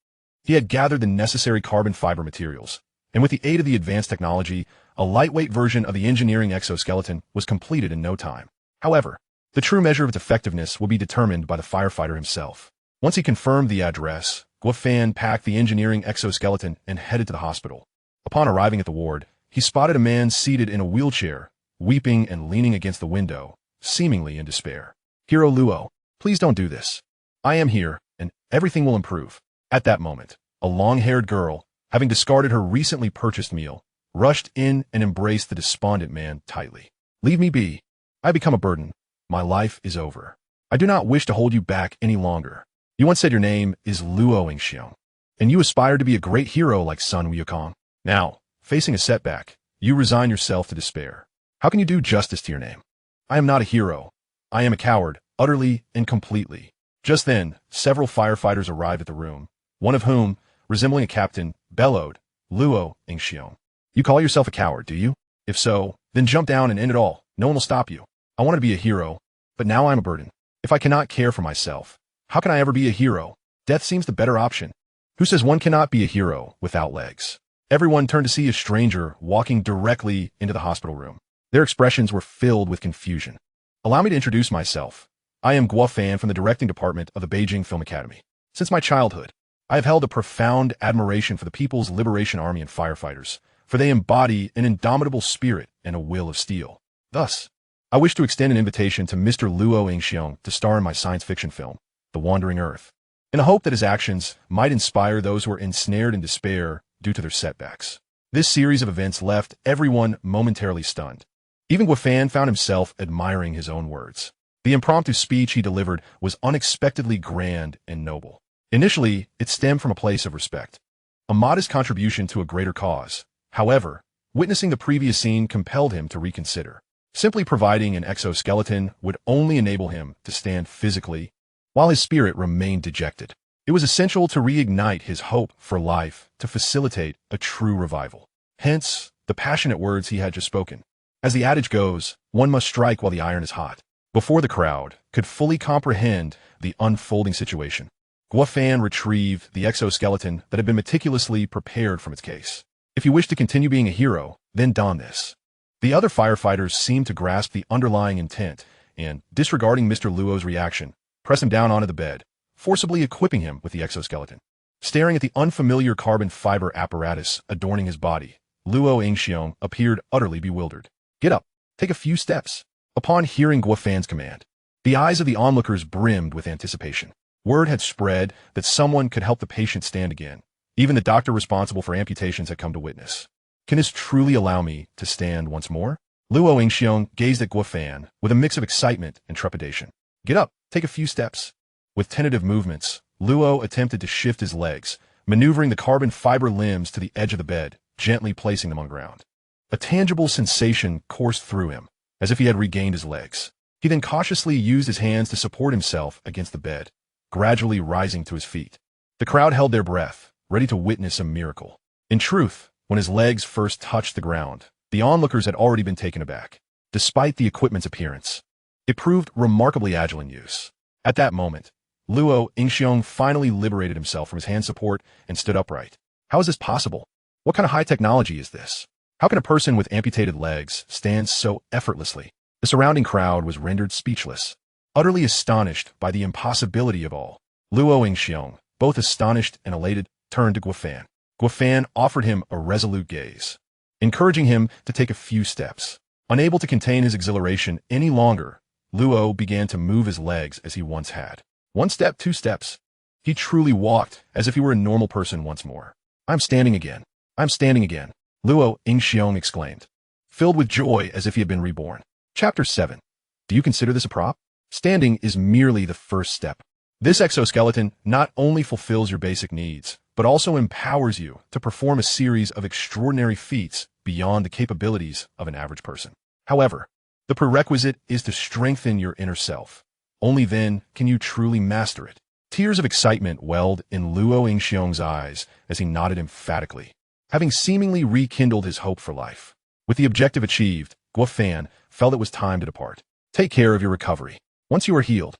[SPEAKER 1] he had gathered the necessary carbon fiber materials, and with the aid of the advanced technology, a lightweight version of the engineering exoskeleton was completed in no time. However, the true measure of its effectiveness will be determined by the firefighter himself. Once he confirmed the address, Guofan packed the engineering exoskeleton and headed to the hospital. Upon arriving at the ward, he spotted a man seated in a wheelchair, weeping and leaning against the window, seemingly in despair. "Hero Luo, please don't do this. I am here, and everything will improve." At that moment, a long-haired girl, having discarded her recently purchased meal, rushed in and embraced the despondent man tightly. "Leave me be. I become a burden. My life is over. I do not wish to hold you back any longer. You once said your name is Luo Yingxiong, and you aspire to be a great hero like Sun Wukong. Now, facing a setback, you resign yourself to despair. How can you do justice to your name? I am not a hero. I am a coward, utterly and completely." Just then, several firefighters arrived at the room, one of whom, resembling a captain, bellowed, "Luo Yingxiong, you call yourself a coward, do you? If so, then jump down and end it all. No one will stop you. I wanted to be a hero, but now I'm a burden. If I cannot care for myself, how can I ever be a hero? Death seems the better option. Who says one cannot be a hero without legs?" Everyone turned to see a stranger walking directly into the hospital room. Their expressions were filled with confusion. "Allow me to introduce myself. I am Guofan from the directing department of the Beijing Film Academy. Since my childhood, I have held a profound admiration for the People's Liberation Army and firefighters, for they embody an indomitable spirit and a will of steel. Thus, I wish to extend an invitation to Mr. Luo Yingxiong to star in my science fiction film, The Wandering Earth, in the hope that his actions might inspire those who are ensnared in despair due to their setbacks." This series of events left everyone momentarily stunned. Even Guofan found himself admiring his own words. The impromptu speech he delivered was unexpectedly grand and noble. Initially, it stemmed from a place of respect, a modest contribution to a greater cause. However, witnessing the previous scene compelled him to reconsider. Simply providing an exoskeleton would only enable him to stand physically, while his spirit remained dejected. It was essential to reignite his hope for life to facilitate a true revival. Hence, the passionate words he had just spoken. As the adage goes, one must strike while the iron is hot. Before the crowd could fully comprehend the unfolding situation, Guofan retrieved the exoskeleton that had been meticulously prepared from its case. "If you wish to continue being a hero, then don this." The other firefighters seemed to grasp the underlying intent and, disregarding Mr. Luo's reaction, pressed him down onto the bed, forcibly equipping him with the exoskeleton. Staring at the unfamiliar carbon fiber apparatus adorning his body, Luo Yingxiong appeared utterly bewildered. "Get up. Take a few steps." Upon hearing Guofan's command, the eyes of the onlookers brimmed with anticipation. Word had spread that someone could help the patient stand again. Even the doctor responsible for amputations had come to witness. "Can this truly allow me to stand once more?" Luo Yingxiong gazed at Guofan with a mix of excitement and trepidation. "Get up. Take a few steps." With tentative movements, Luo attempted to shift his legs, maneuvering the carbon fiber limbs to the edge of the bed, gently placing them on the ground. A tangible sensation coursed through him, as if he had regained his legs. He then cautiously used his hands to support himself against the bed, gradually rising to his feet. The crowd held their breath, ready to witness a miracle. In truth, when his legs first touched the ground, the onlookers had already been taken aback. Despite the equipment's appearance, it proved remarkably agile in use. At that moment, Luo Yingxiong finally liberated himself from his hand support and stood upright. How is this possible? What kind of high technology is this? How can a person with amputated legs stand so effortlessly? The surrounding crowd was rendered speechless, utterly astonished by the impossibility of all. Luo Yingxiong, both astonished and elated, turned to Guofan. Guofan offered him a resolute gaze, encouraging him to take a few steps. Unable to contain his exhilaration any longer, Luo began to move his legs as he once had. 1 step, 2 steps. He truly walked as if he were a normal person once more. I'm standing again. I'm standing again, Luo Yingxiong exclaimed, filled with joy as if he had been reborn. Chapter 7. Do you consider this a prop? Standing is merely the first step. This exoskeleton not only fulfills your basic needs, but also empowers you to perform a series of extraordinary feats beyond the capabilities of an average person. However, the prerequisite is to strengthen your inner self. Only then can you truly master it. Tears of excitement welled in Luo Yingxiong's eyes as he nodded emphatically, having seemingly rekindled his hope for life. With the objective achieved, Guofan felt it was time to depart. Take care of your recovery. Once you are healed,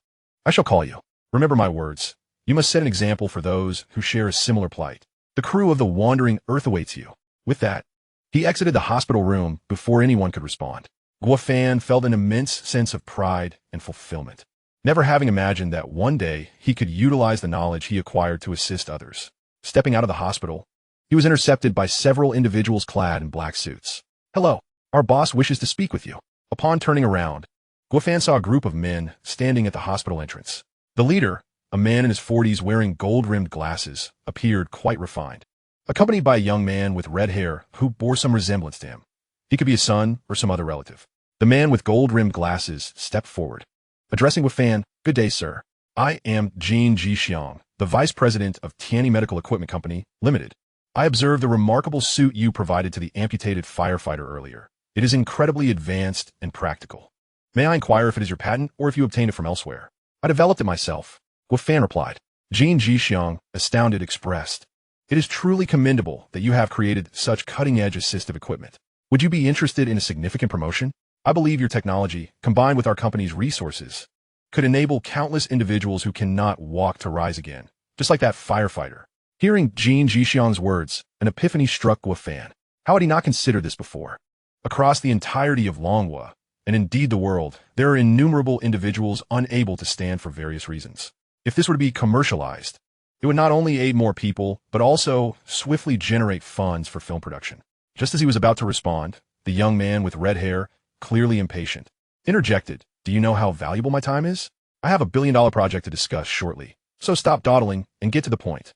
[SPEAKER 1] I shall call you. Remember my words. You must set an example for those who share a similar plight. The crew of the Wandering Earth awaits you. With that, he exited the hospital room before anyone could respond. Guofan felt an immense sense of pride and fulfillment, never having imagined that one day he could utilize the knowledge he acquired to assist others. Stepping out of the hospital, he was intercepted by several individuals clad in black suits. Hello, our boss wishes to speak with you. Upon turning around, Guofan saw a group of men standing at the hospital entrance. The leader, a man in his 40s wearing gold-rimmed glasses, appeared quite refined, accompanied by a young man with red hair who bore some resemblance to him. He could be a son or some other relative. The man with gold-rimmed glasses stepped forward, addressing Guofan, "Good day, sir. I am Jin Jixiang, the vice president of Tianyi Medical Equipment Company, Limited. I observed the remarkable suit you provided to the amputated firefighter earlier. It is incredibly advanced and practical. May I inquire if it is your patent or if you obtained it from elsewhere?" "I developed it myself," Guofan replied. Jin Jixiang, astounded, expressed, "It is truly commendable that you have created such cutting-edge assistive equipment. Would you be interested in a significant promotion? I believe your technology, combined with our company's resources, could enable countless individuals who cannot walk to rise again, just like that firefighter." Hearing Jin Jixiang's words, an epiphany struck Guofan. How had he not considered this before? Across the entirety of Longhua, and indeed the world, there are innumerable individuals unable to stand for various reasons. If this were to be commercialized, it would not only aid more people, but also swiftly generate funds for film production. Just as he was about to respond, the young man with red hair, clearly impatient, interjected, "Do you know how valuable my time is? I have a billion-dollar project to discuss shortly, so stop dawdling and get to the point."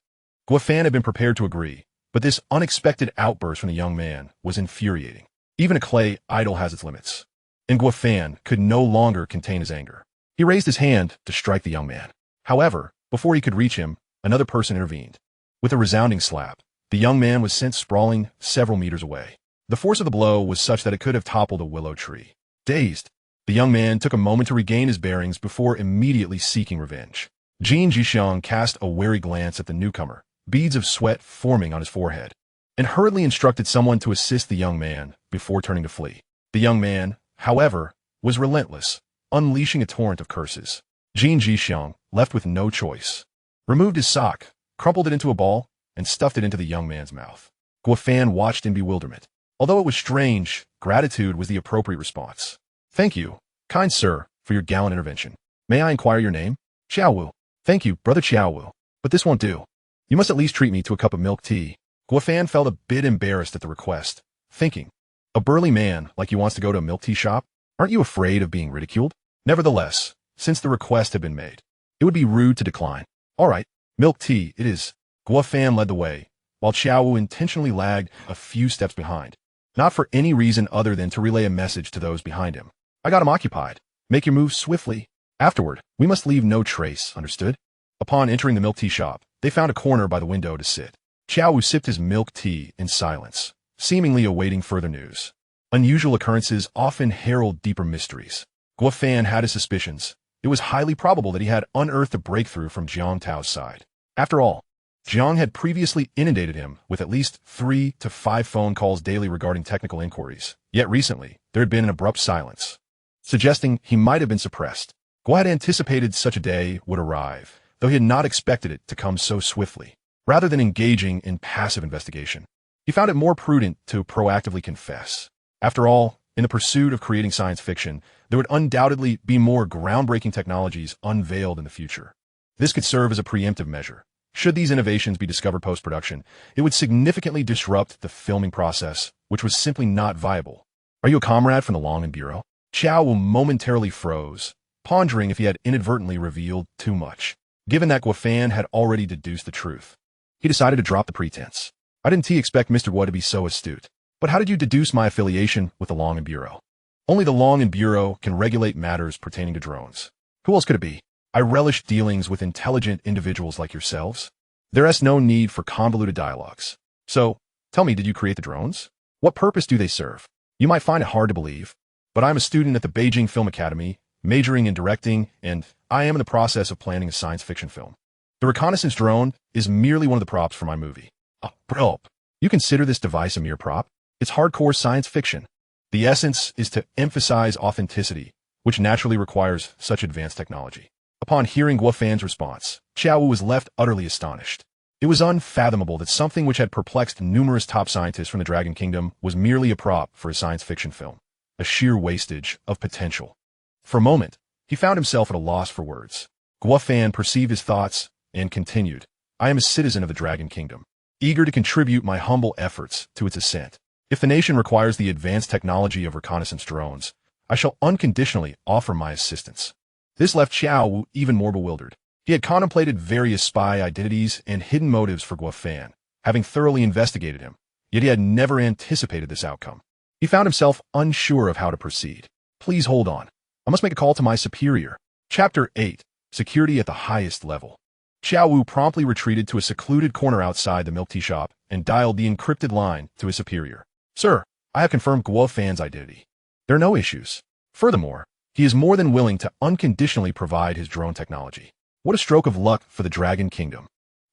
[SPEAKER 1] Guofan had been prepared to agree, but this unexpected outburst from the young man was infuriating. Even a clay idol has its limits, and Guofan could no longer contain his anger. He raised his hand to strike the young man. However, before he could reach him, another person intervened. With a resounding slap, the young man was sent sprawling several meters away. The force of the blow was such that it could have toppled a willow tree. Dazed, the young man took a moment to regain his bearings before immediately seeking revenge. Jin Jixiang cast a wary glance at the newcomer, beads of sweat forming on his forehead, and hurriedly instructed someone to assist the young man before turning to flee. The young man, however, was relentless, unleashing a torrent of curses. Jin Jixiang, left with no choice, removed his sock, crumpled it into a ball, and stuffed it into the young man's mouth. Guofan watched in bewilderment. Although it was strange, gratitude was the appropriate response. "Thank you, kind sir, for your gallant intervention. May I inquire your name?" "Xiaowu." "Thank you, brother Xiaowu. But this won't do. You must at least treat me to a cup of milk tea." Guofan felt a bit embarrassed at the request, thinking, "A burly man like you wants to go to a milk tea shop? Aren't you afraid of being ridiculed?" Nevertheless, since the request had been made, it would be rude to decline. "All right, milk tea it is." Guofan led the way, while Xiaowu intentionally lagged a few steps behind, not for any reason other than to relay a message to those behind him. "I got him occupied. Make your move swiftly. Afterward, we must leave no trace, understood?" Upon entering the milk tea shop, they found a corner by the window to sit. Xiaowu sipped his milk tea in silence, seemingly awaiting further news. Unusual occurrences often herald deeper mysteries. Guofan had his suspicions. It was highly probable that he had unearthed a breakthrough from Jiang Tao's side. After all, Jiang had previously inundated him with at least 3 to 5 phone calls daily regarding technical inquiries. Yet recently, there had been an abrupt silence, suggesting he might have been suppressed. Guo had anticipated such a day would arrive, though he had not expected it to come so swiftly. Rather than engaging in passive investigation, he found it more prudent to proactively confess. After all, in the pursuit of creating science fiction, there would undoubtedly be more groundbreaking technologies unveiled in the future. This could serve as a preemptive measure. Should these innovations be discovered post-production, it would significantly disrupt the filming process, which was simply not viable. Are you a comrade from the Long and Bureau? Qiao Wu momentarily froze, pondering if he had inadvertently revealed too much. Given that Guo Fan had already deduced the truth, he decided to drop the pretense. I didn't expect Mr. Guo to be so astute. But how did you deduce my affiliation with the Long and Bureau? Only the Long and Bureau can regulate matters pertaining to drones. Who else could it be? I relish dealings with intelligent individuals like yourselves. There is no need for convoluted dialogues. So, tell me, did you create the drones? What purpose do they serve? You might find it hard to believe, but I'm a student at the Beijing Film Academy, majoring in directing, and I am in the process of planning a science fiction film. The reconnaissance drone is merely one of the props for my movie. Oh, bro, you consider this device a mere prop? It's hardcore science fiction. The essence is to emphasize authenticity, which naturally requires such advanced technology. Upon hearing Guo Fan's response, Qiao Wu was left utterly astonished. It was unfathomable that something which had perplexed numerous top scientists from the Dragon Kingdom was merely a prop for a science fiction film, a sheer wastage of potential. For a moment, he found himself at a loss for words. Guo Fan perceived his thoughts and continued, I am a citizen of the Dragon Kingdom, eager to contribute my humble efforts to its ascent. If the nation requires the advanced technology of reconnaissance drones, I shall unconditionally offer my assistance. This left Qiao Wu even more bewildered. He had contemplated various spy identities and hidden motives for Guo Fan, having thoroughly investigated him, yet he had never anticipated this outcome. He found himself unsure of how to proceed. Please hold on. I must make a call to my superior. Chapter 8. Security at the highest level. Qiao Wu promptly retreated to a secluded corner outside the milk tea shop and dialed the encrypted line to his superior. Sir, I have confirmed Guo Fan's identity. There are no issues. Furthermore, he is more than willing to unconditionally provide his drone technology. What a stroke of luck for the Dragon Kingdom.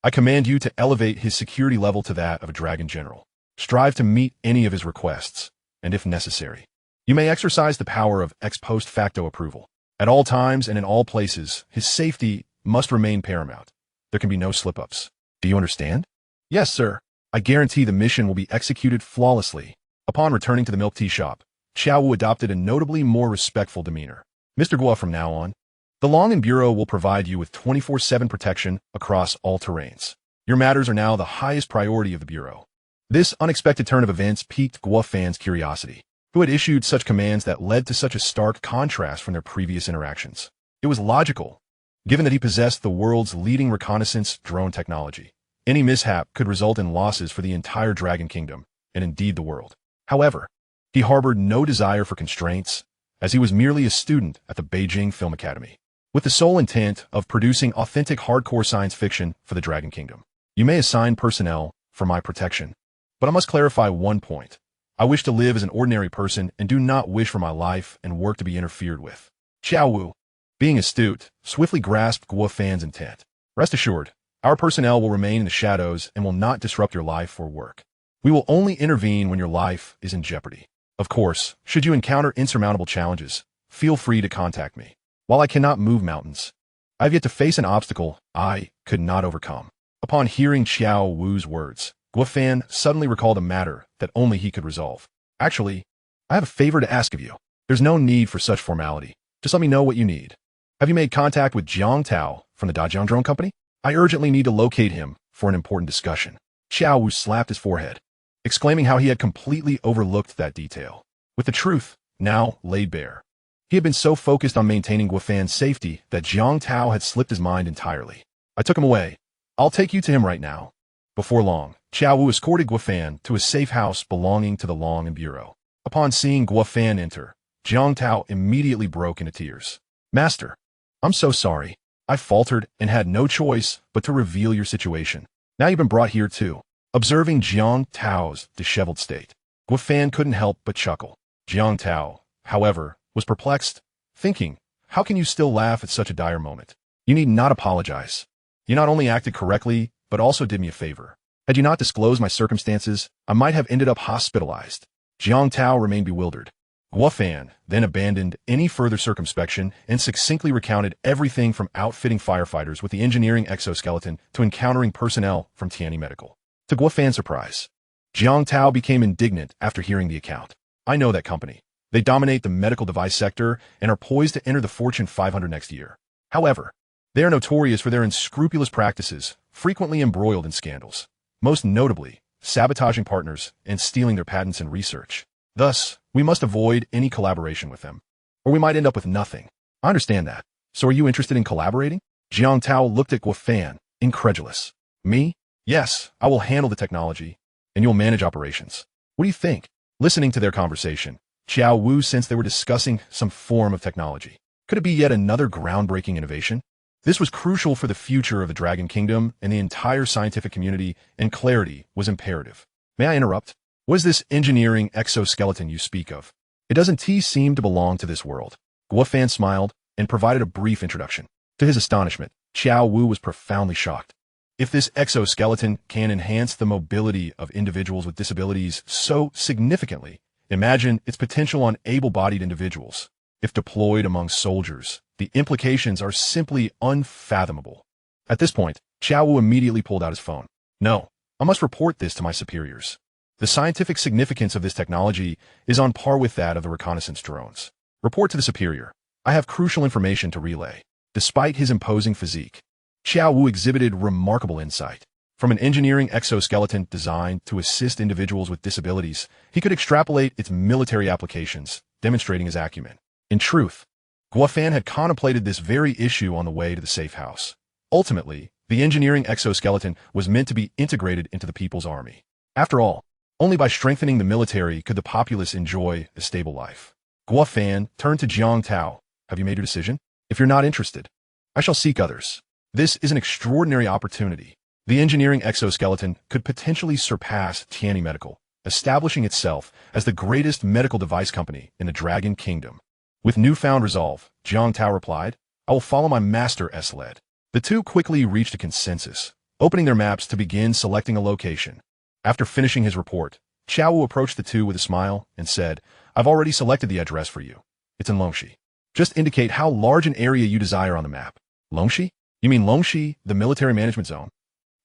[SPEAKER 1] I command you to elevate his security level to that of a Dragon General. Strive to meet any of his requests, and if necessary, you may exercise the power of ex post facto approval. At all times and in all places, his safety must remain paramount. There can be no slip-ups. Do you understand? Yes, sir. I guarantee the mission will be executed flawlessly. Upon returning to the milk tea shop, Qiao Wu adopted a notably more respectful demeanor. Mr. Guo, from now on, the Long and Bureau will provide you with 24/7 protection across all terrains. Your matters are now the highest priority of the Bureau. This unexpected turn of events piqued Guo Fan's curiosity, who had issued such commands that led to such a stark contrast from their previous interactions. It was logical, given that he possessed the world's leading reconnaissance drone technology. Any mishap could result in losses for the entire Dragon Kingdom, and indeed the world. However, he harbored no desire for constraints, as he was merely a student at the Beijing Film Academy, with the sole intent of producing authentic hardcore science fiction for the Dragon Kingdom. You may assign personnel for my protection, but I must clarify one point. I wish to live as an ordinary person and do not wish for my life and work to be interfered with. Qiao Wu, being astute, swiftly grasped Guo Fan's intent. Rest assured, our personnel will remain in the shadows and will not disrupt your life or work. We will only intervene when your life is in jeopardy. Of course, should you encounter insurmountable challenges, feel free to contact me. While I cannot move mountains, I have yet to face an obstacle I could not overcome. Upon hearing Qiao Wu's words, Guo Fan suddenly recalled a matter that only he could resolve. Actually, I have a favor to ask of you. There's no need for such formality. Just let me know what you need. Have you made contact with Jiang Tao from the Dajiang Drone Company? I urgently need to locate him for an important discussion. Qiao Wu slapped his forehead, exclaiming how he had completely overlooked that detail. With the truth now laid bare, he had been so focused on maintaining Guo Fan's safety that Jiang Tao had slipped his mind entirely. I took him away. I'll take you to him right now. Before long, Qiao Wu escorted Guo Fan to a safe house belonging to the Long and Bureau. Upon seeing Guo Fan enter, Jiang Tao immediately broke into tears. Master, I'm so sorry. I faltered and had no choice but to reveal your situation. Now you've been brought here too. Observing Jiang Tao's disheveled state, Guo Fan couldn't help but chuckle. Jiang Tao, however, was perplexed, thinking, how can you still laugh at such a dire moment? You need not apologize. You not only acted correctly, but also did me a favor. Had you not disclosed my circumstances, I might have ended up hospitalized. Jiang Tao remained bewildered. Guofan then abandoned any further circumspection and succinctly recounted everything from outfitting firefighters with the engineering exoskeleton to encountering personnel from Tianyi Medical. To Guofan's surprise, Jiang Tao became indignant after hearing the account. I know that company. They dominate the medical device sector and are poised to enter the Fortune 500 next year. However, they are notorious for their unscrupulous practices, frequently embroiled in scandals, most notably sabotaging partners and stealing their patents and research. Thus, we must avoid any collaboration with them, or we might end up with nothing. I understand that. So are you interested in collaborating? Jiang Tao looked at Guofan, incredulous. Me? Yes, I will handle the technology, and you'll manage operations. What do you think? Listening to their conversation, Xiao Wu sensed they were discussing some form of technology. Could it be yet another groundbreaking innovation? This was crucial for the future of the Dragon Kingdom and the entire scientific community, and clarity was imperative. May I interrupt? What is this engineering exoskeleton you speak of? It doesn't seem to belong to this world. Guofan smiled and provided a brief introduction. To his astonishment, Xiao Wu was profoundly shocked. If this exoskeleton can enhance the mobility of individuals with disabilities so significantly, imagine its potential on able-bodied individuals. If deployed among soldiers, the implications are simply unfathomable. At this point, Xiao Wu immediately pulled out his phone. No, I must report this to my superiors. The scientific significance of this technology is on par with that of the reconnaissance drones. Report to the superior. I have crucial information to relay. Despite his imposing physique, Xiao Wu exhibited remarkable insight. From an engineering exoskeleton designed to assist individuals with disabilities, he could extrapolate its military applications, demonstrating his acumen. In truth, Guofan had contemplated this very issue on the way to the safe house. Ultimately, the engineering exoskeleton was meant to be integrated into the people's army. After all, only by strengthening the military could the populace enjoy a stable life. Guofan turned to Jiang Tao. Have you made your decision? If you're not interested, I shall seek others. This is an extraordinary opportunity. The engineering exoskeleton could potentially surpass Tianyi Medical, establishing itself as the greatest medical device company in the Dragon Kingdom. With newfound resolve, Jiang Tao replied, I will follow my master's lead. The two quickly reached a consensus, opening their maps to begin selecting a location. After finishing his report, Xiao Wu approached the two with a smile and said, I've already selected the address for you. It's in Longxi. Just indicate how large an area you desire on the map. Longxi? You mean Longxi, the military management zone?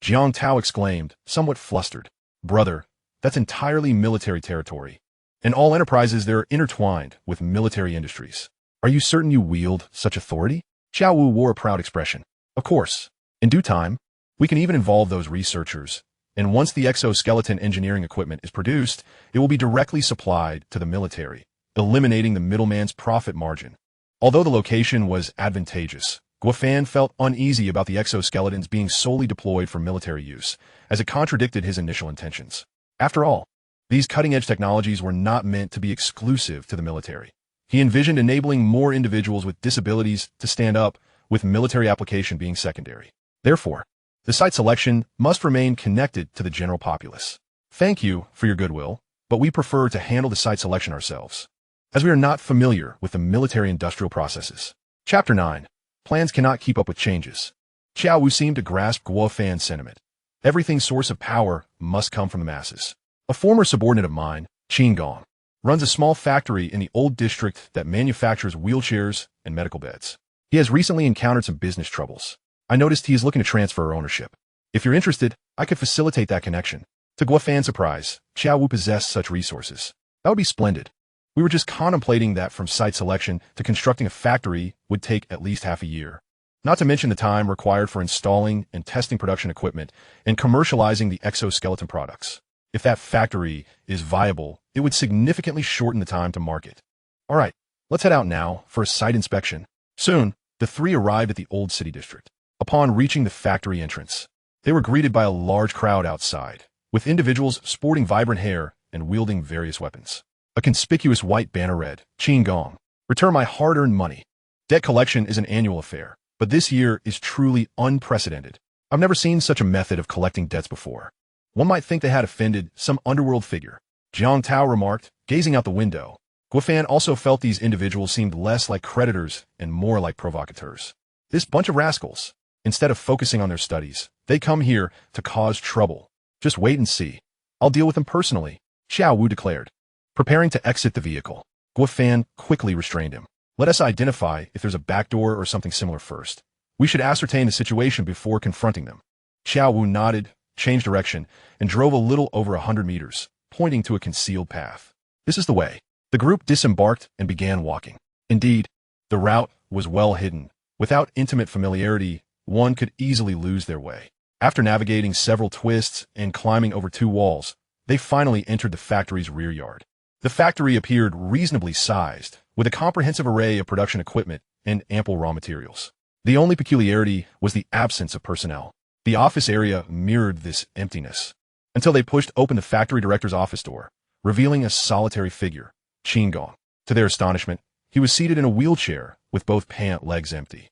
[SPEAKER 1] Jiang Tao exclaimed, somewhat flustered. Brother, that's entirely military territory. And all enterprises there are intertwined with military industries. Are you certain you wield such authority? Xiao Wu wore a proud expression. Of course. In due time, we can even involve those researchers. And once the exoskeleton engineering equipment is produced, it will be directly supplied to the military, eliminating the middleman's profit margin. Although the location was advantageous, Guofan felt uneasy about the exoskeletons being solely deployed for military use, as it contradicted his initial intentions. After all, these cutting-edge technologies were not meant to be exclusive to the military. He envisioned enabling more individuals with disabilities to stand up, with military application being secondary. Therefore, the site selection must remain connected to the general populace. Thank you for your goodwill, but we prefer to handle the site selection ourselves, as we are not familiar with the military-industrial processes. Chapter 9. Plans cannot keep up with changes. Xiao Wu seemed to grasp Guofan's sentiment. Everything's source of power must come from the masses. A former subordinate of mine, Qin Gong, runs a small factory in the old district that manufactures wheelchairs and medical beds. He has recently encountered some business troubles. I noticed he is looking to transfer ownership. If you're interested, I could facilitate that connection. To Guofan's surprise, Xiao Wu possessed such resources. That would be splendid. We were just contemplating that from site selection to constructing a factory would take at least half a year. Not to mention the time required for installing and testing production equipment and commercializing the exoskeleton products. If that factory is viable, it would significantly shorten the time to market. All right, let's head out now for a site inspection. Soon, the three arrived at the old city district. Upon reaching the factory entrance, they were greeted by a large crowd outside, with individuals sporting vibrant hair and wielding various weapons. A conspicuous white banner read, Qin Gong, return my hard-earned money. Debt collection is an annual affair, but this year is truly unprecedented. I've never seen such a method of collecting debts before. One might think they had offended some underworld figure. Jiang Tao remarked, gazing out the window. Guofan also felt these individuals seemed less like creditors and more like provocateurs. This bunch of rascals. Instead of focusing on their studies, They come here to cause trouble. Just wait and see. I'll deal with them personally, Xiao Wu declared. Preparing to exit the vehicle, Guo Fan quickly restrained him. Let us identify if there's a back door or something similar first. We should ascertain the situation before confronting them. Xiao Wu nodded, changed direction, and drove a little over 100 meters, pointing to a concealed path. This is the way. The group disembarked and began walking. Indeed, the route was well hidden. Without intimate familiarity, one could easily lose their way. After navigating several twists and climbing over 2 walls, they finally entered the factory's rear yard. The factory appeared reasonably sized, with a comprehensive array of production equipment and ample raw materials. The only peculiarity was the absence of personnel. The office area mirrored this emptiness, until they pushed open the factory director's office door, revealing a solitary figure, Qin Gong. To their astonishment, he was seated in a wheelchair with both pant legs empty.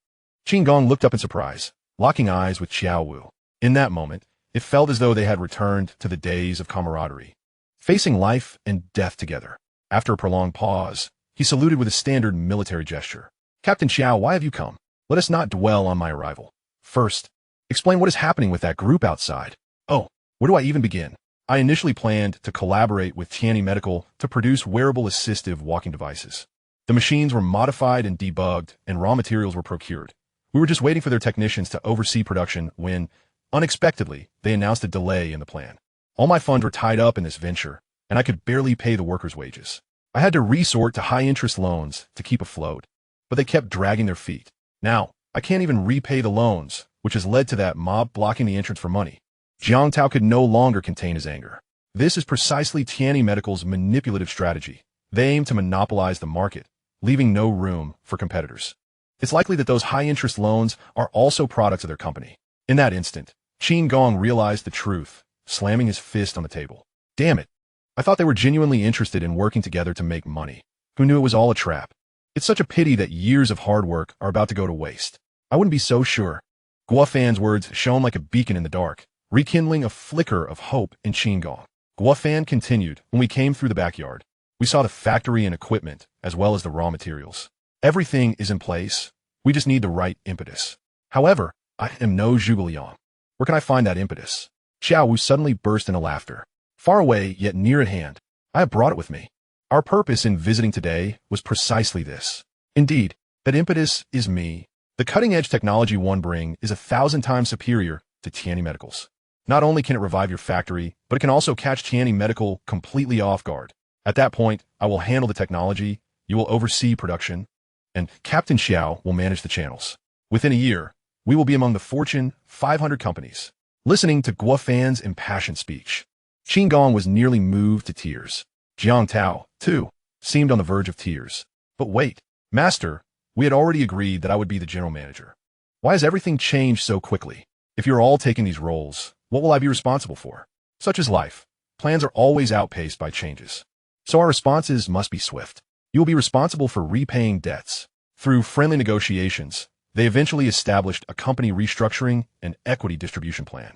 [SPEAKER 1] Qin Gong looked up in surprise, locking eyes with Xiao Wu. In that moment, it felt as though they had returned to the days of camaraderie, facing life and death together. After a prolonged pause, he saluted with a standard military gesture. Captain Xiao, why have you come? Let us not dwell on my arrival. First, explain what is happening with that group outside. Oh, where do I even begin? I initially planned to collaborate with Tianyi Medical to produce wearable assistive walking devices. The machines were modified and debugged, and raw materials were procured. We were just waiting for their technicians to oversee production when, unexpectedly, they announced a delay in the plan. All my funds were tied up in this venture, and I could barely pay the workers' wages. I had to resort to high-interest loans to keep afloat, but they kept dragging their feet. Now, I can't even repay the loans, which has led to that mob blocking the entrance for money. Jiang Tao could no longer contain his anger. This is precisely Tianyi Medical's manipulative strategy. They aim to monopolize the market, leaving no room for competitors. It's likely that those high-interest loans are also products of their company. In that instant, Qin Gong realized the truth, slamming his fist on the table. Damn it. I thought they were genuinely interested in working together to make money. Who knew it was all a trap? It's such a pity that years of hard work are about to go to waste. I wouldn't be so sure. Guo Fan's words shone like a beacon in the dark, rekindling a flicker of hope in Qin Gong. Guo Fan continued. When we came through the backyard, we saw the factory and equipment, as well as the raw materials. Everything is in place. We just need the right impetus. However, I am no Zhuge Liang. Where can I find that impetus? Xiao Wu suddenly burst into laughter. Far away, yet near at hand. I have brought it with me. Our purpose in visiting today was precisely this. Indeed, that impetus is me. The cutting-edge technology one bring is 1,000 times superior to Tianyi Medical's. Not only can it revive your factory, but it can also catch Tianyi Medical completely off guard. At that point, I will handle the technology, you will oversee production, and Captain Xiao will manage the channels. Within a year, we will be among the Fortune 500 companies. Listening to Guo Fan's impassioned speech, Qin Gong was nearly moved to tears. Jiang Tao, too, seemed on the verge of tears. But wait, Master, we had already agreed that I would be the general manager. Why has everything changed so quickly? If you're all taking these roles, what will I be responsible for? Such is life. Plans are always outpaced by changes. So our responses must be swift. You will be responsible for repaying debts. Through friendly negotiations, they eventually established a company restructuring and equity distribution plan.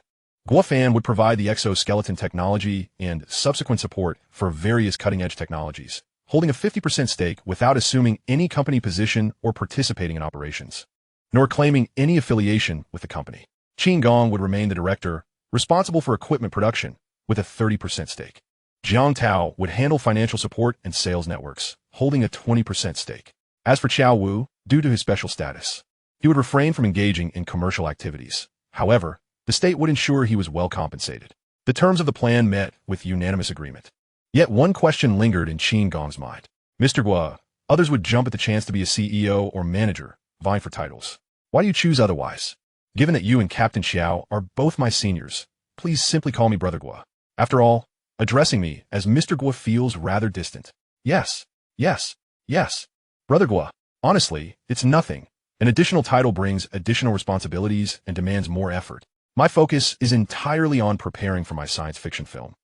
[SPEAKER 1] Guo Fan would provide the exoskeleton technology and subsequent support for various cutting-edge technologies, holding a 50% stake without assuming any company position or participating in operations, nor claiming any affiliation with the company. Qin Gong would remain the director, responsible for equipment production, with a 30% stake. Jiang Tao would handle financial support and sales networks, holding a 20% stake. As for Xiao Wu, due to his special status, he would refrain from engaging in commercial activities. However, the state would ensure he was well compensated. The terms of the plan met with unanimous agreement. Yet one question lingered in Qin Gong's mind. Mr. Guo, others would jump at the chance to be a CEO or manager, vying for titles. Why do you choose otherwise? Given that you and Captain Xiao are both my seniors, please simply call me Brother Guo. After all, addressing me as Mr. Guo feels rather distant. Yes, yes, yes. Brother Guo, honestly, it's nothing. An additional title brings additional responsibilities and demands more effort. My focus is entirely on preparing for my science fiction film.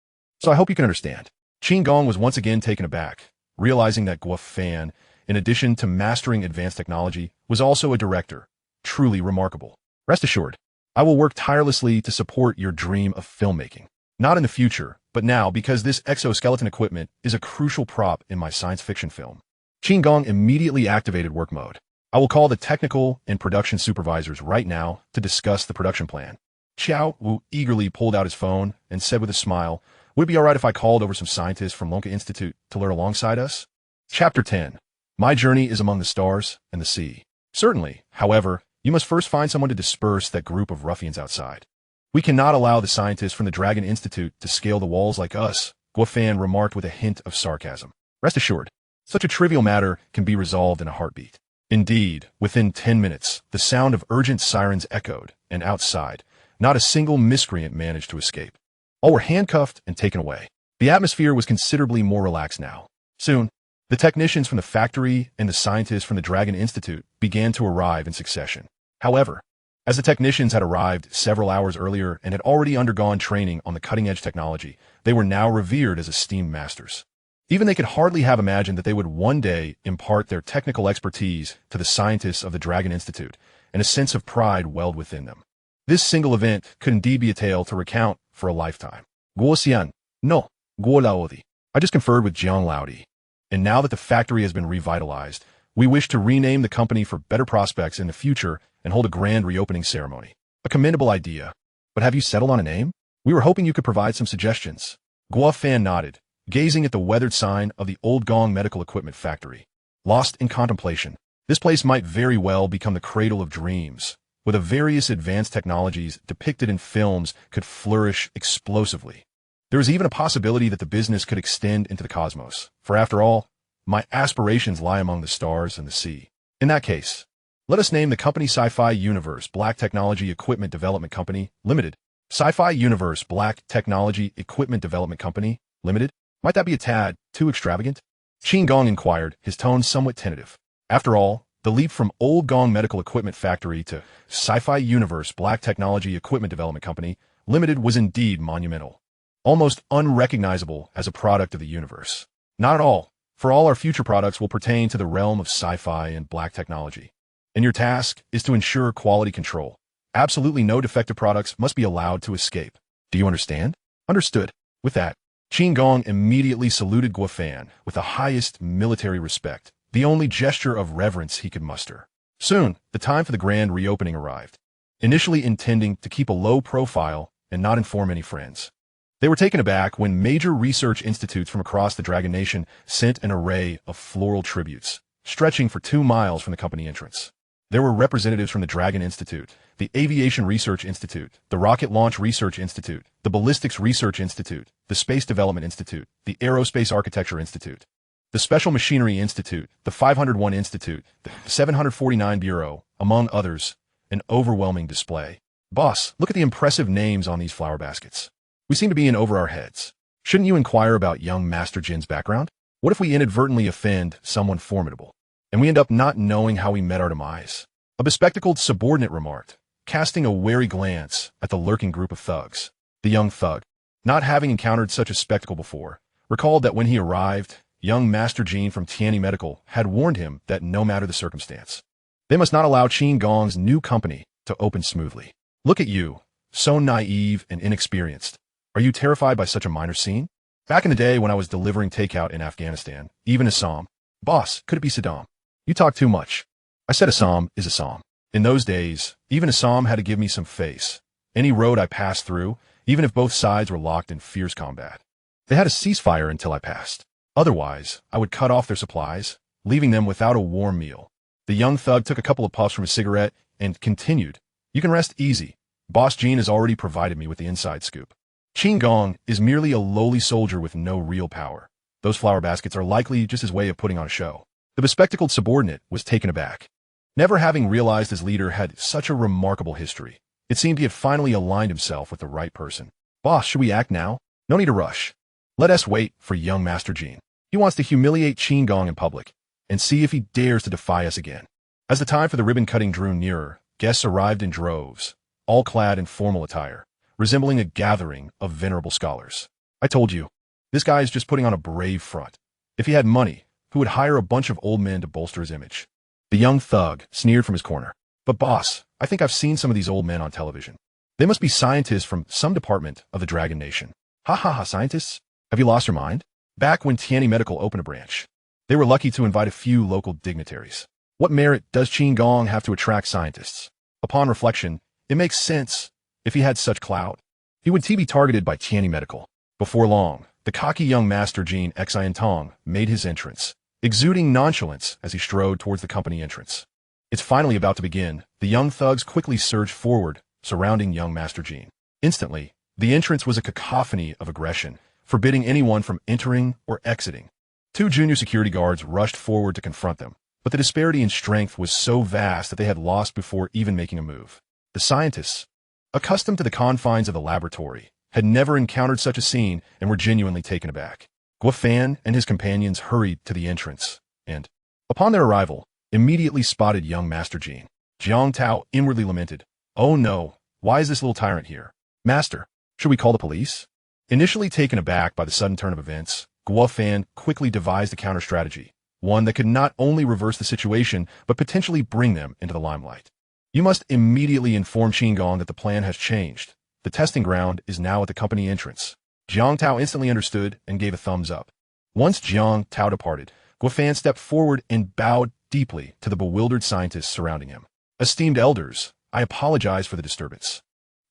[SPEAKER 1] So I hope you can understand. Qin Gong was once again taken aback, realizing that Guo Fan, in addition to mastering advanced technology, was also a director. Truly remarkable. Rest assured, I will work tirelessly to support your dream of filmmaking. Not in the future, but now because this exoskeleton equipment is a crucial prop in my science fiction film. Qin Gong immediately activated work mode. I will call the technical and production supervisors right now to discuss the production plan. Xiao Wu eagerly pulled out his phone and said with a smile, "Would it be all right if I called over some scientists from Lonka Institute to learn alongside us?" Chapter 10. My journey is among the stars and the sea. Certainly, however, you must first find someone to disperse that group of ruffians outside. We cannot allow the scientists from the Dragon Institute to scale the walls like us, Guofan remarked with a hint of sarcasm. Rest assured, such a trivial matter can be resolved in a heartbeat. Indeed, within 10 minutes, the sound of urgent sirens echoed, and outside, not a single miscreant managed to escape. All were handcuffed and taken away. The atmosphere was considerably more relaxed now. Soon, the technicians from the factory and the scientists from the Dragon Institute began to arrive in succession. However, as the technicians had arrived several hours earlier and had already undergone training on the cutting-edge technology, they were now revered as esteemed masters. Even they could hardly have imagined that they would one day impart their technical expertise to the scientists of the Dragon Institute, and a sense of pride welled within them. This single event could indeed be a tale to recount for a lifetime. Guo Xian, no, Guo Laodi. I just conferred with Jiang Laodi. And now that the factory has been revitalized, we wish to rename the company for better prospects in the future and hold a grand reopening ceremony. A commendable idea. But have you settled on a name? We were hoping you could provide some suggestions. Guo Fan nodded, gazing at the weathered sign of the Old Gong Medical Equipment Factory. Lost in contemplation, this place might very well become the cradle of dreams, where the various advanced technologies depicted in films could flourish explosively. There is even a possibility that the business could extend into the cosmos, for after all, my aspirations lie among the stars and the sea. In that case, let us name the company Sci-Fi Universe Black Technology Equipment Development Company, Limited. Sci-Fi Universe Black Technology Equipment Development Company, Limited? Might that be a tad too extravagant? Qin Gong inquired, his tone somewhat tentative. After all, the leap from Old Gong Medical Equipment Factory to Sci-Fi Universe Black Technology Equipment Development Company, Limited was indeed monumental. Almost unrecognizable as a product of the universe. Not at all, for all our future products will pertain to the realm of sci-fi and black technology. And your task is to ensure quality control. Absolutely no defective products must be allowed to escape. Do you understand? Understood. With that, Qin Gong immediately saluted Guofan with the highest military respect, the only gesture of reverence he could muster. Soon, the time for the grand reopening arrived. Initially intending to keep a low profile and not inform any friends, they were taken aback when major research institutes from across the Dragon Nation sent an array of floral tributes, stretching for 2 miles from the company entrance. There were representatives from the Dragon Institute, the Aviation Research Institute, the Rocket Launch Research Institute, the Ballistics Research Institute, the Space Development Institute, the Aerospace Architecture Institute, the Special Machinery Institute, the 501 Institute, the 749 Bureau, among others, an overwhelming display. Boss, look at the impressive names on these flower baskets. We seem to be in over our heads. Shouldn't you inquire about young Master Jin's background? What if we inadvertently offend someone formidable, and we end up not knowing how we met our demise? A bespectacled subordinate remarked, casting a wary glance at the lurking group of thugs. The young thug, not having encountered such a spectacle before, recalled that when he arrived, young Master Jin from Tianyi Medical had warned him that no matter the circumstance, they must not allow Qin Gong's new company to open smoothly. Look at you, so naive and inexperienced. Are you terrified by such a minor scene? Back in the day when I was delivering takeout in Afghanistan, even Assam. Boss, could it be Saddam? You talk too much. I said Assam is Assam. In those days, even Assam had to give me some face. Any road I passed through, even if both sides were locked in fierce combat. They had a ceasefire until I passed. Otherwise, I would cut off their supplies, leaving them without a warm meal. The young thug took a couple of puffs from his cigarette and continued, "You can rest easy. Boss Jean has already provided me with the inside scoop. Qin Gong is merely a lowly soldier with no real power. Those flower baskets are likely just his way of putting on a show." The bespectacled subordinate was taken aback. Never having realized his leader had such a remarkable history, it seemed he had finally aligned himself with the right person. Boss, should we act now? No need to rush. Let us wait for young Master Jean. He wants to humiliate Qin Gong in public and see if he dares to defy us again. As the time for the ribbon cutting drew nearer, guests arrived in droves, all clad in formal attire, resembling a gathering of venerable scholars. I told you, this guy is just putting on a brave front. If he had money, who would hire a bunch of old men to bolster his image? The young thug sneered from his corner. But boss, I think I've seen some of these old men on television. They must be scientists from some department of the Dragon Nation. Ha ha ha, scientists? Have you lost your mind? Back when Tianyi Medical opened a branch, they were lucky to invite a few local dignitaries. What merit does Qin Gong have to attract scientists? Upon reflection, it makes sense If he had such clout, he would be targeted by Tianyi Medical. Before long, the cocky young Master Jean Xian Tong made his entrance, exuding nonchalance as he strode towards the company entrance. It's finally about to begin. The young thugs quickly surged forward, surrounding young Master Jean. Instantly, the entrance was a cacophony of aggression, forbidding anyone from entering or exiting. Two junior security guards rushed forward to confront them, but the disparity in strength was so vast that they had lost before even making a move. The scientists, accustomed to the confines of the laboratory, had never encountered such a scene and were genuinely taken aback. Guo Fan and his companions hurried to the entrance, and, upon their arrival, immediately spotted young Master Jean. Jiang Tao inwardly lamented, "Oh no, why is this little tyrant here? Master, should we call the police?" Initially taken aback by the sudden turn of events, Guo Fan quickly devised a counter-strategy, one that could not only reverse the situation, but potentially bring them into the limelight. "You must immediately inform Qingong that the plan has changed. The testing ground is now at the company entrance." Jiang Tao instantly understood and gave a thumbs up. Once Jiang Tao departed, Guo Fan stepped forward and bowed deeply to the bewildered scientists surrounding him. "Esteemed elders, I apologize for the disturbance.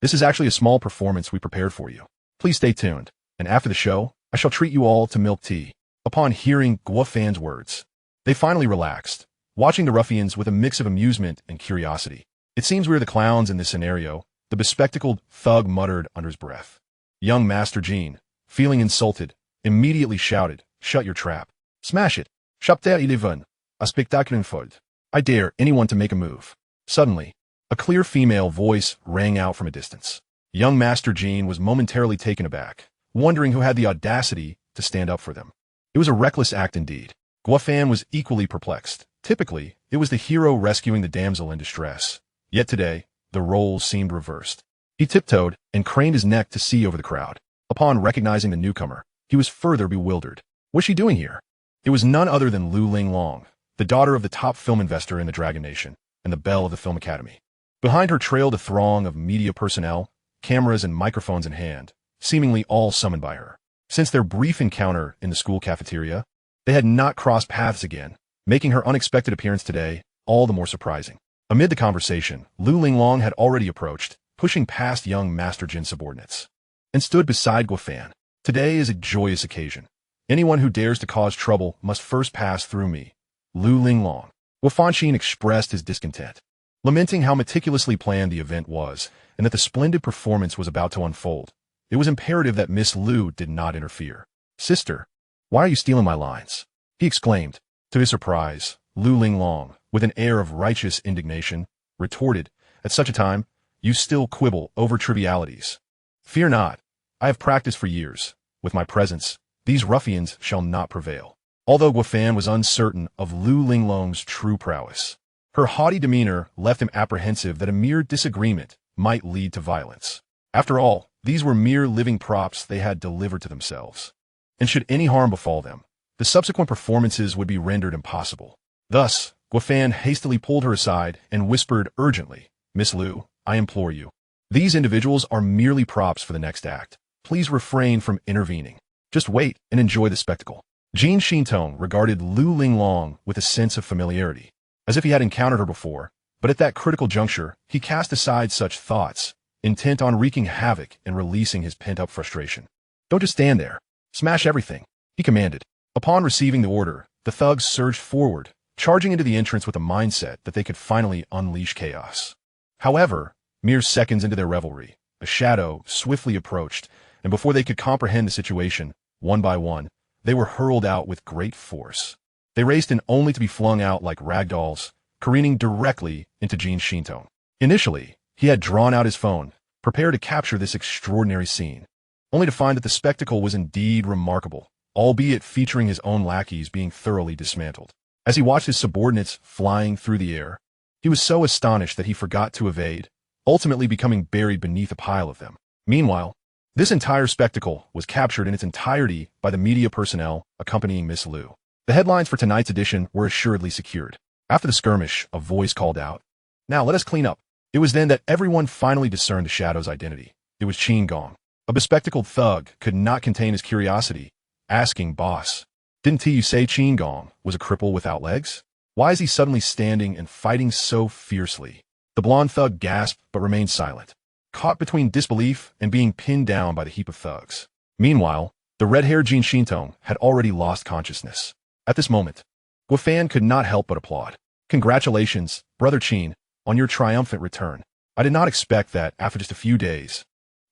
[SPEAKER 1] This is actually a small performance we prepared for you. Please stay tuned, and after the show, I shall treat you all to milk tea." Upon hearing Guo Fan's words, they finally relaxed, watching the ruffians with a mix of amusement and curiosity. "It seems we're the clowns in this scenario," the bespectacled thug muttered under his breath. Young Master Jean, feeling insulted, immediately shouted, "Shut your trap. Smash it. Chapter 11. A spectacle fold. I dare anyone to make a move." Suddenly, a clear female voice rang out from a distance. Young Master Jean was momentarily taken aback, wondering who had the audacity to stand up for them. It was a reckless act indeed. Guo Fan was equally perplexed. Typically, it was the hero rescuing the damsel in distress. Yet today, the roles seemed reversed. He tiptoed and craned his neck to see over the crowd. Upon recognizing the newcomer, he was further bewildered. What's she doing here? It was none other than Lu Linglong, the daughter of the top film investor in the Dragon Nation and the belle of the Film Academy. Behind her trailed a throng of media personnel, cameras and microphones in hand, seemingly all summoned by her. Since their brief encounter in the school cafeteria, they had not crossed paths again, making her unexpected appearance today all the more surprising. Amid the conversation, Lu Linglong had already approached, pushing past young Master Jin's subordinates, and stood beside Guo Fan. "Today is a joyous occasion. Anyone who dares to cause trouble must first pass through me." Lu Linglong. Guo Fanxin expressed his discontent, lamenting how meticulously planned the event was, and that the splendid performance was about to unfold. It was imperative that Miss Lu did not interfere. "Sister, why are you stealing my lines?" he exclaimed. To his surprise, Lu Linglong, with an air of righteous indignation, retorted, "At such a time, you still quibble over trivialities. Fear not, I have practiced for years. With my presence, these ruffians shall not prevail." Although Guo Fan was uncertain of Lu Linglong's true prowess, her haughty demeanor left him apprehensive that a mere disagreement might lead to violence. After all, these were mere living props they had delivered to themselves, and should any harm befall them, the subsequent performances would be rendered impossible. Thus, Guo Fan hastily pulled her aside and whispered urgently, "Miss Lu, I implore you. These individuals are merely props for the next act. Please refrain from intervening. Just wait and enjoy the spectacle." Jean Shintong regarded Lu Linglong with a sense of familiarity, as if he had encountered her before, but at that critical juncture, he cast aside such thoughts, intent on wreaking havoc and releasing his pent-up frustration. "Don't just stand there. Smash everything," he commanded. Upon receiving the order, the thugs surged forward, charging into the entrance with a mindset that they could finally unleash chaos. However, mere seconds into their revelry, a shadow swiftly approached, and before they could comprehend the situation, one by one, they were hurled out with great force. They raced in only to be flung out like ragdolls, careening directly into Jean Shintong. Initially, he had drawn out his phone, prepared to capture this extraordinary scene, only to find that the spectacle was indeed remarkable, albeit featuring his own lackeys being thoroughly dismantled. As he watched his subordinates flying through the air, he was so astonished that he forgot to evade, ultimately becoming buried beneath a pile of them. Meanwhile, this entire spectacle was captured in its entirety by the media personnel accompanying Miss Lu. The headlines for tonight's edition were assuredly secured. After the skirmish, a voice called out, "Now let us clean up." It was then that everyone finally discerned the Shadow's identity. It was Qingong. A bespectacled thug could not contain his curiosity, asking, "Boss, didn't you say Qingong was a cripple without legs? Why is he suddenly standing and fighting so fiercely?" The blonde thug gasped but remained silent. caught between disbelief and being pinned down by the heap of thugs. Meanwhile, the red-haired Jin Shintong had already lost consciousness. At this moment, Guofan could not help but applaud. Congratulations, Brother Qin, on your triumphant return. I did not expect that, after just a few days,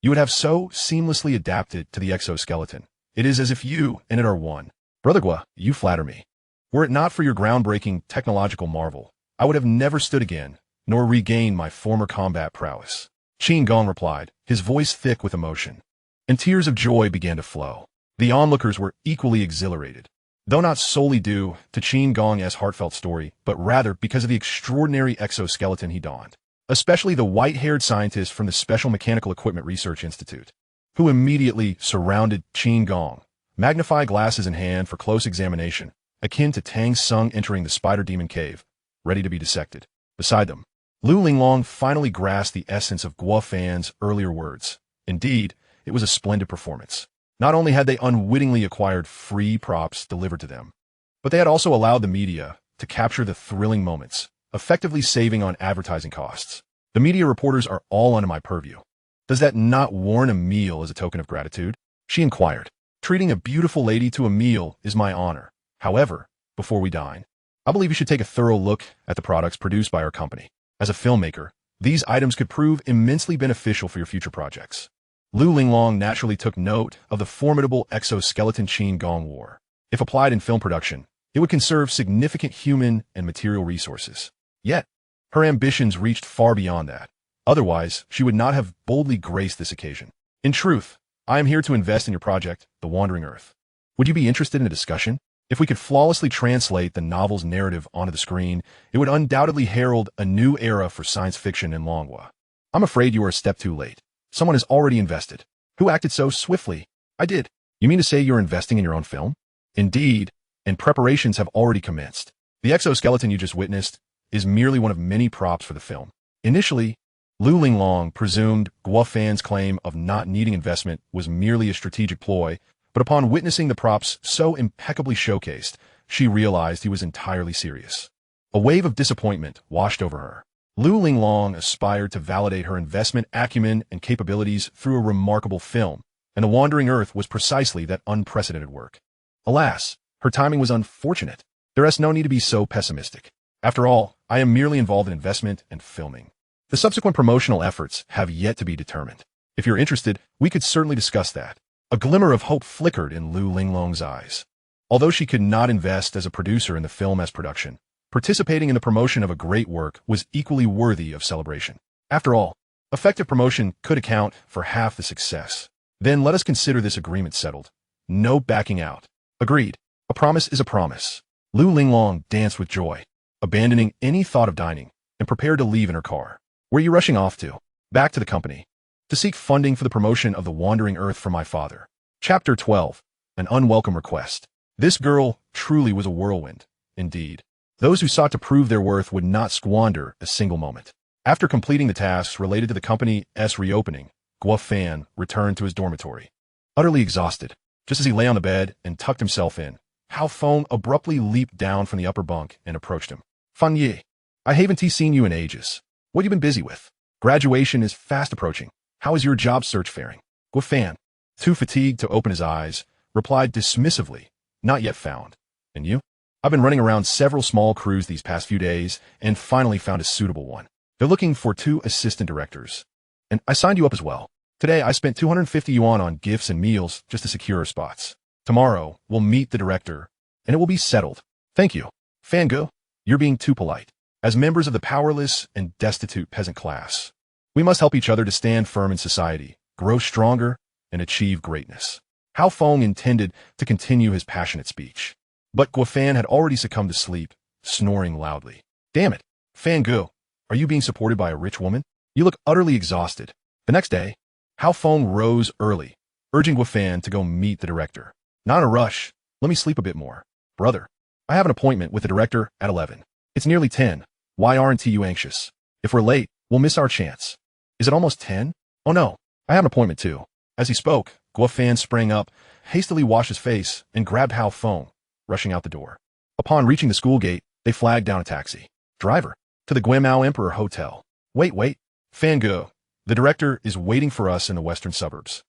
[SPEAKER 1] you would have so seamlessly adapted to the exoskeleton. It is as if you and it are one. Brother Gua, you flatter me. Were it not for your groundbreaking technological marvel, I would have never stood again, nor regained my former combat prowess. Qin Gong replied, his voice thick with emotion. And tears of joy began to flow. The onlookers were equally exhilarated, though not solely due to Qin Gong's heartfelt story, but rather because of the extraordinary exoskeleton he donned, especially the white-haired scientist from the Special Mechanical Equipment Research Institute, who immediately surrounded Qin Gong, magnifying glasses in hand for close examination, akin to Tang Sung entering the Spider Demon Cave, ready to be dissected. Beside them, Lu Linglong finally grasped the essence of Guofan's earlier words. Indeed, it was a splendid performance. Not only had they unwittingly acquired free props delivered to them, but they had also allowed the media to capture the thrilling moments, effectively saving on advertising costs. The media reporters are all under my purview. Does that not warrant a meal as a token of gratitude? She inquired. Treating a beautiful lady to a meal is my honor. However, before we dine, I believe you should take a thorough look at the products produced by our company. As a filmmaker, these items could prove immensely beneficial for your future projects. Lu Linglong naturally took note of the formidable exoskeleton Qin Gong wore. If applied in film production, it would conserve significant human and material resources. Yet, her ambitions reached far beyond that. Otherwise, she would not have boldly graced this occasion. In truth, I am here to invest in your project, The Wandering Earth. Would you be interested in a discussion? If we could flawlessly translate the novel's narrative onto the screen, it would undoubtedly herald a new era for science fiction in Longhua. I'm afraid you are a step too late. Someone has already invested. Who acted so swiftly? I did. You mean to say you're investing in your own film? Indeed, and preparations have already commenced. The exoskeleton you just witnessed is merely one of many props for the film. Initially, Lu Linglong presumed Guofan's claim of not needing investment was merely a strategic ploy, but upon witnessing the props so impeccably showcased, she realized he was entirely serious. A wave of disappointment washed over her. Lu Linglong aspired to validate her investment acumen and capabilities through a remarkable film, and The Wandering Earth was precisely that unprecedented work. Alas, her timing was unfortunate. There is no need to be so pessimistic. After all, I am merely involved in investment and filming. The subsequent promotional efforts have yet to be determined. If you're interested, we could certainly discuss that. A glimmer of hope flickered in Lu Linglong's eyes. Although she could not invest as a producer in the film as production, participating in the promotion of a great work was equally worthy of celebration. After all, effective promotion could account for half the success. Then let us consider this agreement settled. No backing out. Agreed. A promise is a promise. Lu Linglong danced with joy, abandoning any thought of dining, and prepared to leave in her car. Where are you rushing off to? Back to the company. To seek funding for the promotion of The Wandering Earth for my father. Chapter 12. An Unwelcome Request. This girl truly was a whirlwind, indeed. Those who sought to prove their worth would not squander a single moment. After completing the tasks related to the company's reopening, Guofan returned to his dormitory. Utterly exhausted, just as he lay on the bed and tucked himself in, Hao Feng abruptly leaped down from the upper bunk and approached him. Fan Yi, I haven't seen you in ages. What have you been busy with? Graduation is fast approaching. How is your job search faring? Guofan, too fatigued to open his eyes, replied dismissively, not yet found. And you? I've been running around several small crews these past few days and finally found a suitable one. They're looking for 2 assistant directors. And I signed you up as well. Today I spent 250 yuan on gifts and meals just to secure our spots. Tomorrow we'll meet the director and it will be settled. Thank you. Fango, you're being too polite. As members of the powerless and destitute peasant class, we must help each other to stand firm in society, grow stronger, and achieve greatness. Hao Feng intended to continue his passionate speech, but Guofan had already succumbed to sleep, snoring loudly. Damn it, Fango, are you being supported by a rich woman? You look utterly exhausted. The next day, Hao Feng rose early, urging Guofan to go meet the director. Not in a rush. Let me sleep a bit more. Brother, I have an appointment with the director at 11. It's nearly 10. Why aren't you anxious? If we're late, we'll miss our chance. Is it almost 10? Oh no, I have an appointment too. As he spoke, Guofan sprang up, hastily washed his face, and grabbed Hao Feng, rushing out the door. Upon reaching the school gate, they flagged down a taxi. Driver, to the Guimao Emperor Hotel. Wait, Fango. The director is waiting for us in the western suburbs.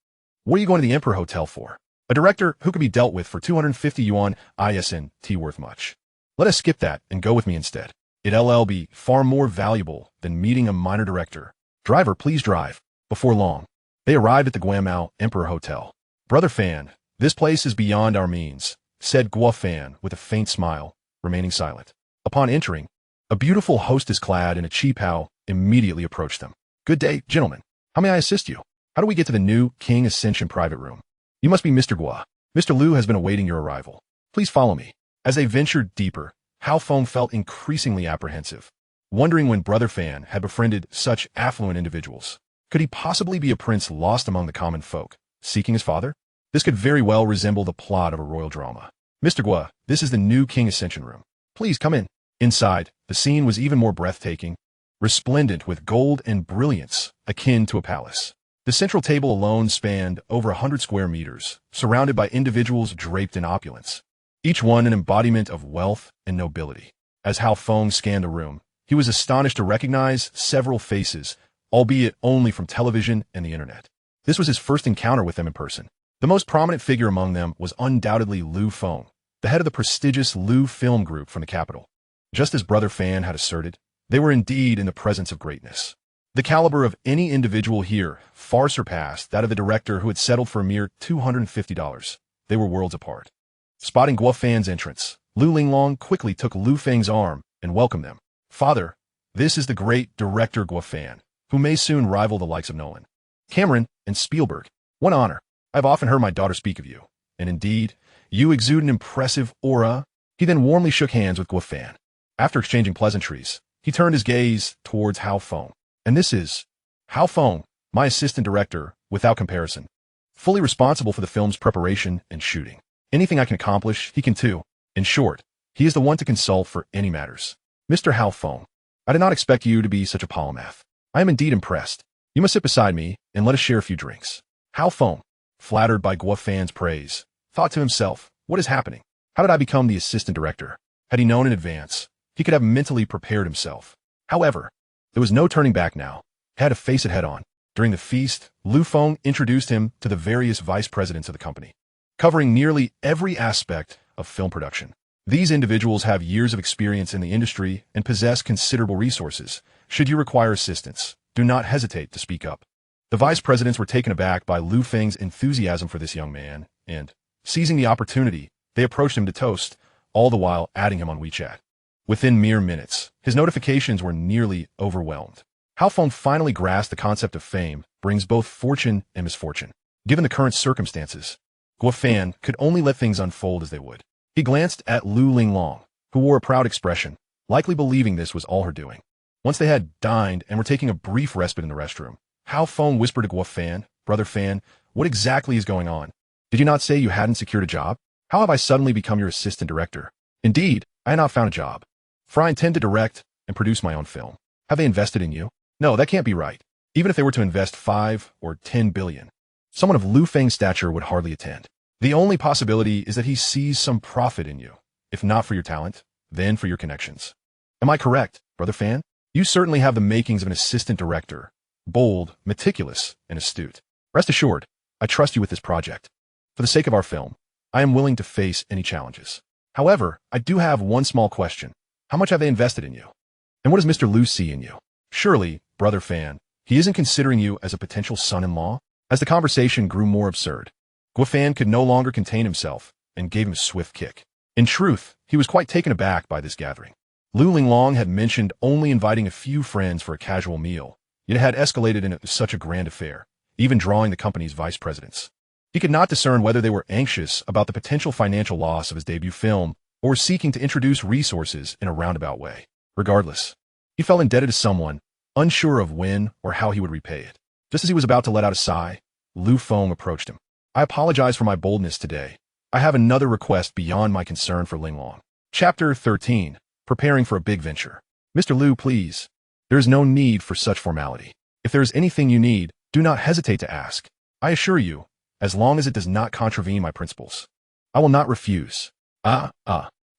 [SPEAKER 1] What are you going to the Emperor Hotel for? A director who could be dealt with for 250 yuan isn't worth much. Let us skip that and go with me instead. It'll be far more valuable than meeting a minor director. Driver, please drive. Before long, they arrived at the Guamao Emperor Hotel. Brother Fan, this place is beyond our means, said Guo Fan with a faint smile, remaining silent. Upon entering, a beautiful hostess clad in a qipao immediately approached them. Good day, gentlemen. How may I assist you? How do we get to the new King Ascension private room? You must be Mr. Guo. Mr. Liu has been awaiting your arrival. Please follow me. As they ventured deeper, Hao Feng felt increasingly apprehensive, wondering when Brother Fan had befriended such affluent individuals. Could he possibly be a prince lost among the common folk, seeking his father? This could very well resemble the plot of a royal drama. Mr. Guo, this is the new King Ascension room. Please come in. Inside, the scene was even more breathtaking, resplendent with gold and brilliance, akin to a palace. The central table alone spanned over 100 square meters, surrounded by individuals draped in opulence, each one an embodiment of wealth and nobility. As Hao Feng scanned the room, he was astonished to recognize several faces, albeit only from television and the internet. This was his first encounter with them in person. The most prominent figure among them was undoubtedly Liu Feng, the head of the prestigious Liu Film Group from the capital. Just as Brother Fan had asserted, they were indeed in the presence of greatness. The caliber of any individual here far surpassed that of the director who had settled for a mere $250. They were worlds apart. Spotting Guo Fan's entrance, Lu Linglong quickly took Liu Feng's arm and welcomed them. Father, this is the great director Guo Fan, who may soon rival the likes of Nolan, Cameron, and Spielberg. What honor. I've often heard my daughter speak of you, and indeed, you exude an impressive aura. He then warmly shook hands with Guo Fan. After exchanging pleasantries, he turned his gaze towards Hao Feng. And this is Hao Feng, my assistant director, without comparison, fully responsible for the film's preparation and shooting. Anything I can accomplish, he can too. In short, he is the one to consult for any matters. Mr. Hao Feng, I did not expect you to be such a polymath. I am indeed impressed. You must sit beside me and let us share a few drinks. Hao Feng, flattered by Guo Fan's praise, thought to himself, what is happening? How did I become the assistant director? Had he known in advance, he could have mentally prepared himself. However, there was no turning back now. He had to face it head on. During the feast, Liu Feng introduced him to the various vice presidents of the company, covering nearly every aspect of film production. These individuals have years of experience in the industry and possess considerable resources. Should you require assistance, do not hesitate to speak up. The vice presidents were taken aback by Liu Feng's enthusiasm for this young man, and, seizing the opportunity, they approached him to toast, all the while adding him on WeChat. Within mere minutes, his notifications were nearly overwhelmed. Hao Feng finally grasped the concept of fame brings both fortune and misfortune. Given the current circumstances, Guo Fan could only let things unfold as they would. He glanced at Lu Linglong, who wore a proud expression, likely believing this was all her doing. Once they had dined and were taking a brief respite in the restroom, Hao Feng whispered to Guo Fan, Brother Fan, what exactly is going on? Did you not say you hadn't secured a job? How have I suddenly become your assistant director? Indeed, I had not found a job. For I intend to direct and produce my own film. Have they invested in you? No, that can't be right. Even if they were to invest 5 or 10 billion, someone of Liu Feng's stature would hardly attend. The only possibility is that he sees some profit in you. If not for your talent, then for your connections. Am I correct, Brother Fan? You certainly have the makings of an assistant director. Bold, meticulous, and astute. Rest assured, I trust you with this project. For the sake of our film, I am willing to face any challenges. However, I do have one small question. How much have they invested in you? And what does Mr. Liu see in you? Surely, Brother Fan, he isn't considering you as a potential son-in-law? As the conversation grew more absurd, Guo Fan could no longer contain himself and gave him a swift kick. In truth, he was quite taken aback by this gathering. Lu Linglong had mentioned only inviting a few friends for a casual meal, yet it had escalated into such a grand affair, even drawing the company's vice presidents. He could not discern whether they were anxious about the potential financial loss of his debut film or seeking to introduce resources in a roundabout way. Regardless, he felt indebted to someone, unsure of when or how he would repay it. Just as he was about to let out a sigh, Liu Feng approached him. I apologize for my boldness today. I have another request beyond my concern for Linglong. Chapter 13. Preparing for a big venture. Mr. Liu, please. There is no need for such formality. If there is anything you need, do not hesitate to ask. I assure you, as long as it does not contravene my principles, I will not refuse. I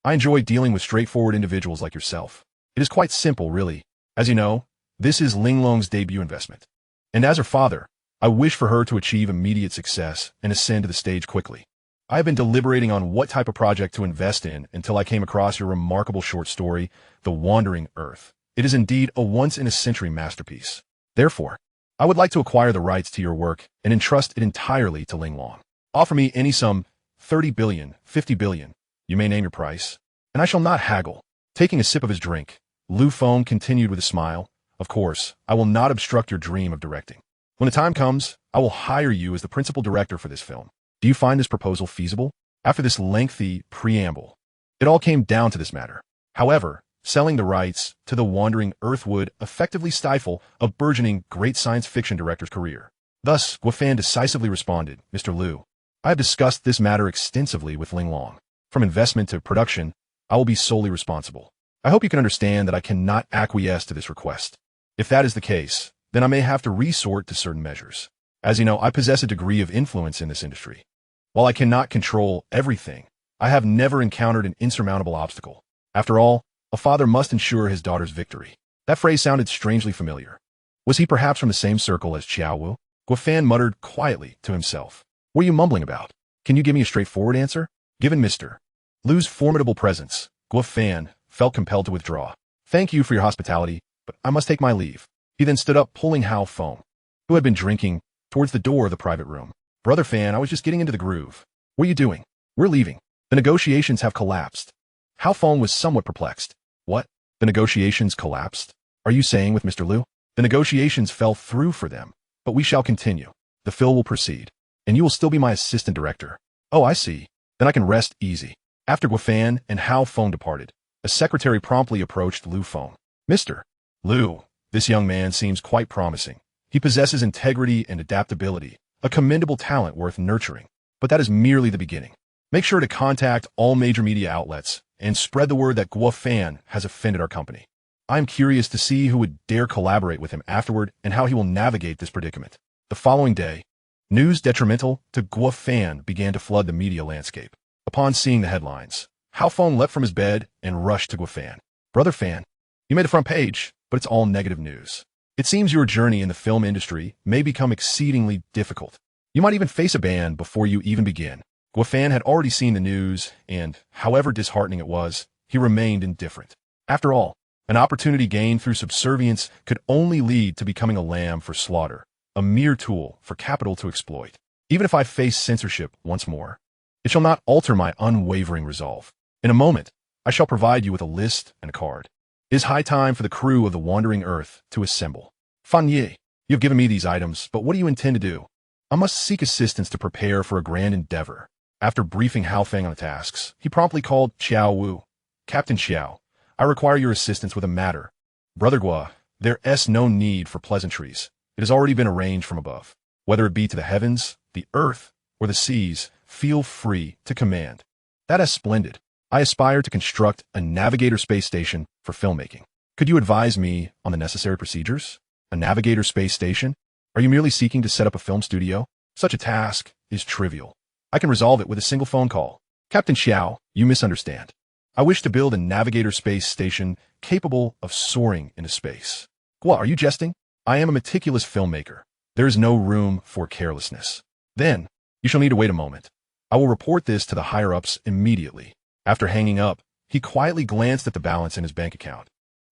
[SPEAKER 1] enjoy dealing with straightforward individuals like yourself. It is quite simple, really. As you know, this is Linglong's debut investment. And as her father, I wish for her to achieve immediate success and ascend to the stage quickly. I have been deliberating on what type of project to invest in until I came across your remarkable short story, The Wandering Earth. It is indeed a once-in-a-century masterpiece. Therefore, I would like to acquire the rights to your work and entrust it entirely to Linglong. Offer me any sum, 30 billion, 50 billion, you may name your price, and I shall not haggle. Taking a sip of his drink, Lu Feng continued with a smile, of course, I will not obstruct your dream of directing. When the time comes, I will hire you as the principal director for this film. Do you find this proposal feasible? After this lengthy preamble, it all came down to this matter. However, selling the rights to The Wandering Earth would effectively stifle a burgeoning great science fiction director's career. Thus, Guofan decisively responded, Mr. Liu, I have discussed this matter extensively with Linglong. From investment to production, I will be solely responsible. I hope you can understand that I cannot acquiesce to this request. If that is the case, then I may have to resort to certain measures. As you know, I possess a degree of influence in this industry. While I cannot control everything, I have never encountered an insurmountable obstacle. After all, a father must ensure his daughter's victory. That phrase sounded strangely familiar. Was he perhaps from the same circle as Xiao Wu? Guofan muttered quietly to himself. What are you mumbling about? Can you give me a straightforward answer? Given Mr. Liu's formidable presence, Guofan felt compelled to withdraw. Thank you for your hospitality, but I must take my leave. He then stood up, pulling Hao Feng, who had been drinking, towards the door of the private room. Brother Fan, I was just getting into the groove. What are you doing? We're leaving. The negotiations have collapsed. Hao Feng was somewhat perplexed. What? The negotiations collapsed? Are you saying with Mr. Liu? The negotiations fell through for them, but we shall continue. The film will proceed, and you will still be my assistant director. Oh, I see. Then I can rest easy. After Guofan and Hao Feng departed, a secretary promptly approached Lu Feng. Mr. Liu, this young man seems quite promising. He possesses integrity and adaptability, a commendable talent worth nurturing. But that is merely the beginning. Make sure to contact all major media outlets and spread the word that Guofan has offended our company. I am curious to see who would dare collaborate with him afterward and how he will navigate this predicament. The following day, news detrimental to Guofan began to flood the media landscape. Upon seeing the headlines, Hao Feng leapt from his bed and rushed to Guofan. Brother Fan, you made the front page, but it's all negative news. It seems your journey in the film industry may become exceedingly difficult. You might even face a ban before you even begin. Guofan had already seen the news, and, however disheartening it was, he remained indifferent. After all, an opportunity gained through subservience could only lead to becoming a lamb for slaughter, a mere tool for capital to exploit. Even if I face censorship once more, it shall not alter my unwavering resolve. In a moment, I shall provide you with a list and a card. It is high time for the crew of the Wandering Earth to assemble. Fan Ye, you have given me these items, but what do you intend to do? I must seek assistance to prepare for a grand endeavor. After briefing Hao Feng on the tasks, he promptly called Xiao Wu. Captain Xiao, I require your assistance with a matter. Brother Gua, there's no need for pleasantries. It has already been arranged from above. Whether it be to the heavens, the earth, or the seas, feel free to command. That is splendid. I aspire to construct a Navigator space station for filmmaking. Could you advise me on the necessary procedures? A Navigator space station? Are you merely seeking to set up a film studio? Such a task is trivial. I can resolve it with a single phone call. Captain Xiao, you misunderstand. I wish to build a Navigator space station capable of soaring into space. Gua, are you jesting? I am a meticulous filmmaker. There is no room for carelessness. Then, you shall need to wait a moment. I will report this to the higher-ups immediately. After hanging up, he quietly glanced at the balance in his bank account,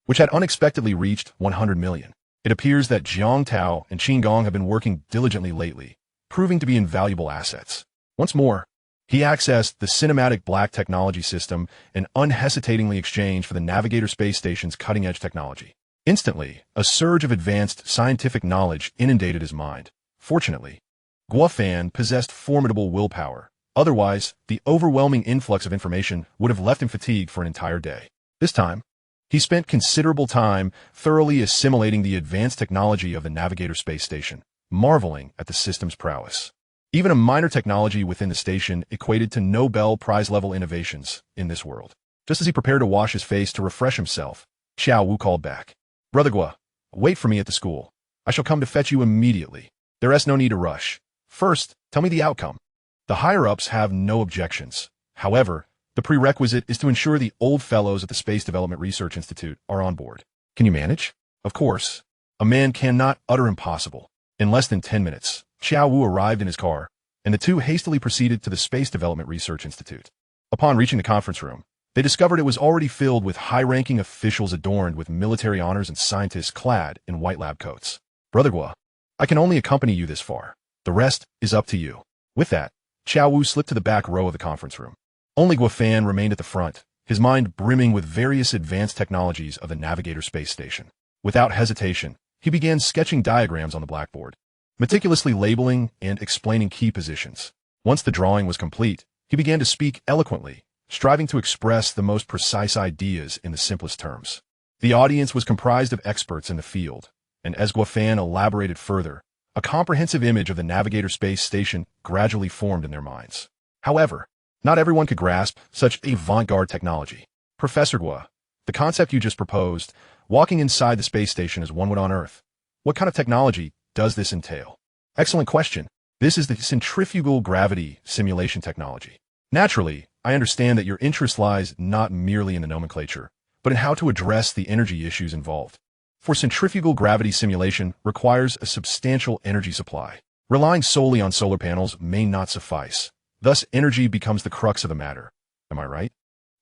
[SPEAKER 1] which had unexpectedly reached 100 million. It appears that Jiang Tao and Qin Gong have been working diligently lately, proving to be invaluable assets. Once more, he accessed the cinematic black technology system and unhesitatingly exchanged for the Navigator space station's cutting-edge technology. Instantly, a surge of advanced scientific knowledge inundated his mind. Fortunately, Guofan possessed formidable willpower. Otherwise, the overwhelming influx of information would have left him fatigued for an entire day. This time, he spent considerable time thoroughly assimilating the advanced technology of the Navigator space station, marveling at the system's prowess. Even a minor technology within the station equated to Nobel Prize-level innovations in this world. Just as he prepared to wash his face to refresh himself, Xiao Wu called back. Brother Gua, wait for me at the school. I shall come to fetch you immediately. There is no need to rush. First, tell me the outcome. The higher-ups have no objections. However, the prerequisite is to ensure the old fellows at the Space Development Research Institute are on board. Can you manage? Of course. A man cannot utter impossible. In less than 10 minutes, Xiao Wu arrived in his car, and the two hastily proceeded to the Space Development Research Institute. Upon reaching the conference room, they discovered it was already filled with high-ranking officials adorned with military honors and scientists clad in white lab coats. Brother Guo, I can only accompany you this far. The rest is up to you. With that, Xiao Wu slipped to the back row of the conference room. Only Guo Fan remained at the front, his mind brimming with various advanced technologies of the Navigator space station. Without hesitation, he began sketching diagrams on the blackboard, meticulously labeling and explaining key positions. Once the drawing was complete, he began to speak eloquently, striving to express the most precise ideas in the simplest terms. The audience was comprised of experts in the field, and as Guo Fan elaborated further, a comprehensive image of the Navigator space station gradually formed in their minds. However, not everyone could grasp such avant-garde technology. Professor Guo, the concept you just proposed, walking inside the space station as one would on Earth, what kind of technology does this entail? Excellent question. This is the centrifugal gravity simulation technology. Naturally, I understand that your interest lies not merely in the nomenclature, but in how to address the energy issues involved. For centrifugal gravity simulation requires a substantial energy supply. Relying solely on solar panels may not suffice. Thus, energy becomes the crux of the matter. Am I right?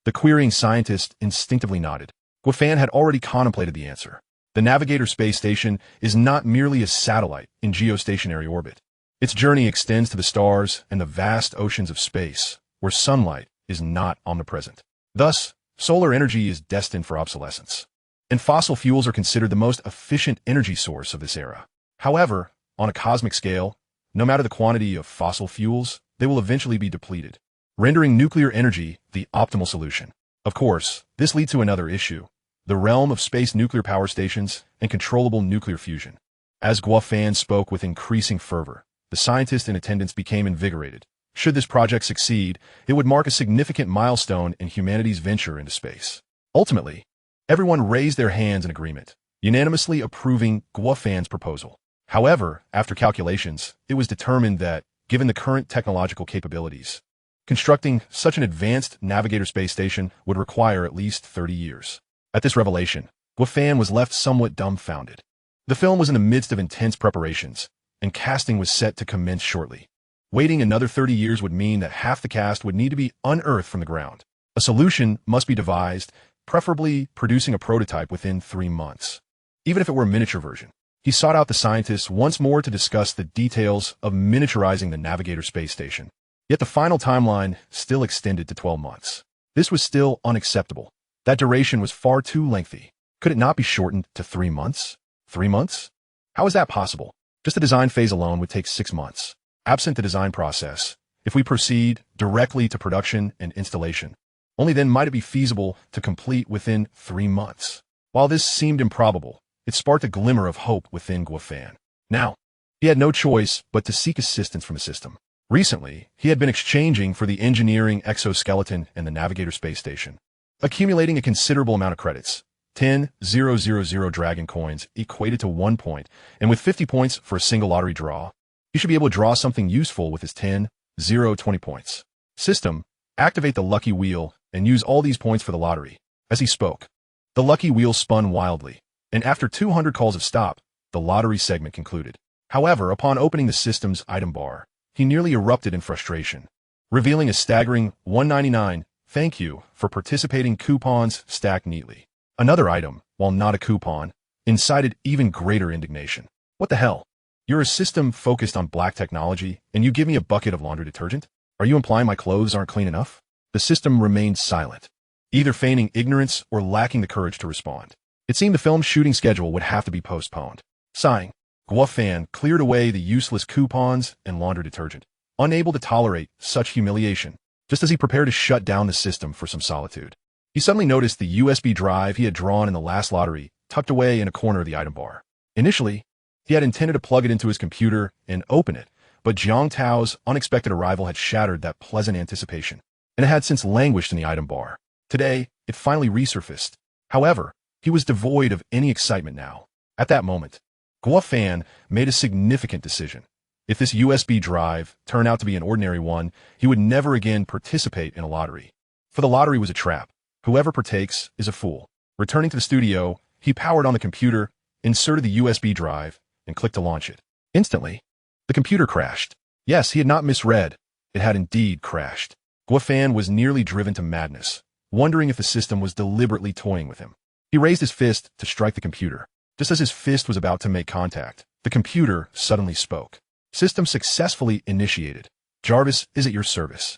[SPEAKER 1] The querying scientist instinctively nodded. Guo Fan had already contemplated the answer. The Navigator space station is not merely a satellite in geostationary orbit. Its journey extends to the stars and the vast oceans of space, where sunlight is not omnipresent. Thus, solar energy is destined for obsolescence, and fossil fuels are considered the most efficient energy source of this era. However, on a cosmic scale, no matter the quantity of fossil fuels, they will eventually be depleted, rendering nuclear energy the optimal solution. Of course, this leads to another issue, the realm of space nuclear power stations and controllable nuclear fusion. As Guo Fan spoke with increasing fervor, the scientists in attendance became invigorated. Should this project succeed, it would mark a significant milestone in humanity's venture into space. Ultimately, everyone raised their hands in agreement, unanimously approving Guo Fan's proposal. However, after calculations, it was determined that, given the current technological capabilities, constructing such an advanced Navigator space station would require at least 30 years. At this revelation, Guo Fan was left somewhat dumbfounded. The film was in the midst of intense preparations, and casting was set to commence shortly. Waiting another 30 years would mean that half the cast would need to be unearthed from the ground. A solution must be devised, preferably producing a prototype within 3 months. Even if it were a miniature version, he sought out the scientists once more to discuss the details of miniaturizing the Navigator space station. Yet the final timeline still extended to 12 months. This was still unacceptable. That duration was far too lengthy. Could it not be shortened to 3 months? 3 months? How is that possible? Just the design phase alone would take 6 months. Absent the design process, if we proceed directly to production and installation, only then might it be feasible to complete within 3 months. While this seemed improbable, it sparked a glimmer of hope within Guo Fan. Now, he had no choice but to seek assistance from the system. Recently, he had been exchanging for the engineering exoskeleton and the Navigator space station, accumulating a considerable amount of credits. 10,000 dragon coins equated to 1 point, and with 50 points for a single lottery draw, he should be able to draw something useful with his 20 points. System, activate the lucky wheel and use all these points for the lottery. As he spoke, the lucky wheel spun wildly, and after 200 calls of stop, the lottery segment concluded. However, upon opening the system's item bar, he nearly erupted in frustration, revealing a staggering 199 "Thank you for participating" coupons stacked neatly. Another item, while not a coupon, incited even greater indignation. What the hell? You're a system focused on black technology, and you give me a bucket of laundry detergent? Are you implying my clothes aren't clean enough? The system remained silent, either feigning ignorance or lacking the courage to respond. It seemed the film's shooting schedule would have to be postponed. Sighing, Guo Fan cleared away the useless coupons and laundry detergent, unable to tolerate such humiliation. Just as he prepared to shut down the system for some solitude, he suddenly noticed the USB drive he had drawn in the last lottery tucked away in a corner of the item bar. Initially, he had intended to plug it into his computer and open it, but Jiang Tao's unexpected arrival had shattered that pleasant anticipation, and it had since languished in the item bar. Today, it finally resurfaced. However, he was devoid of any excitement now. At that moment, Guo Fan made a significant decision. If this USB drive turned out to be an ordinary one, he would never again participate in a lottery. For the lottery was a trap. Whoever partakes is a fool. Returning to the studio, he powered on the computer, inserted the USB drive, and clicked to launch it. Instantly, the computer crashed. Yes, he had not misread. It had indeed crashed. Guofan was nearly driven to madness, wondering if the system was deliberately toying with him. He raised his fist to strike the computer. Just as his fist was about to make contact, the computer suddenly spoke. System successfully initiated. Jarvis is at your service.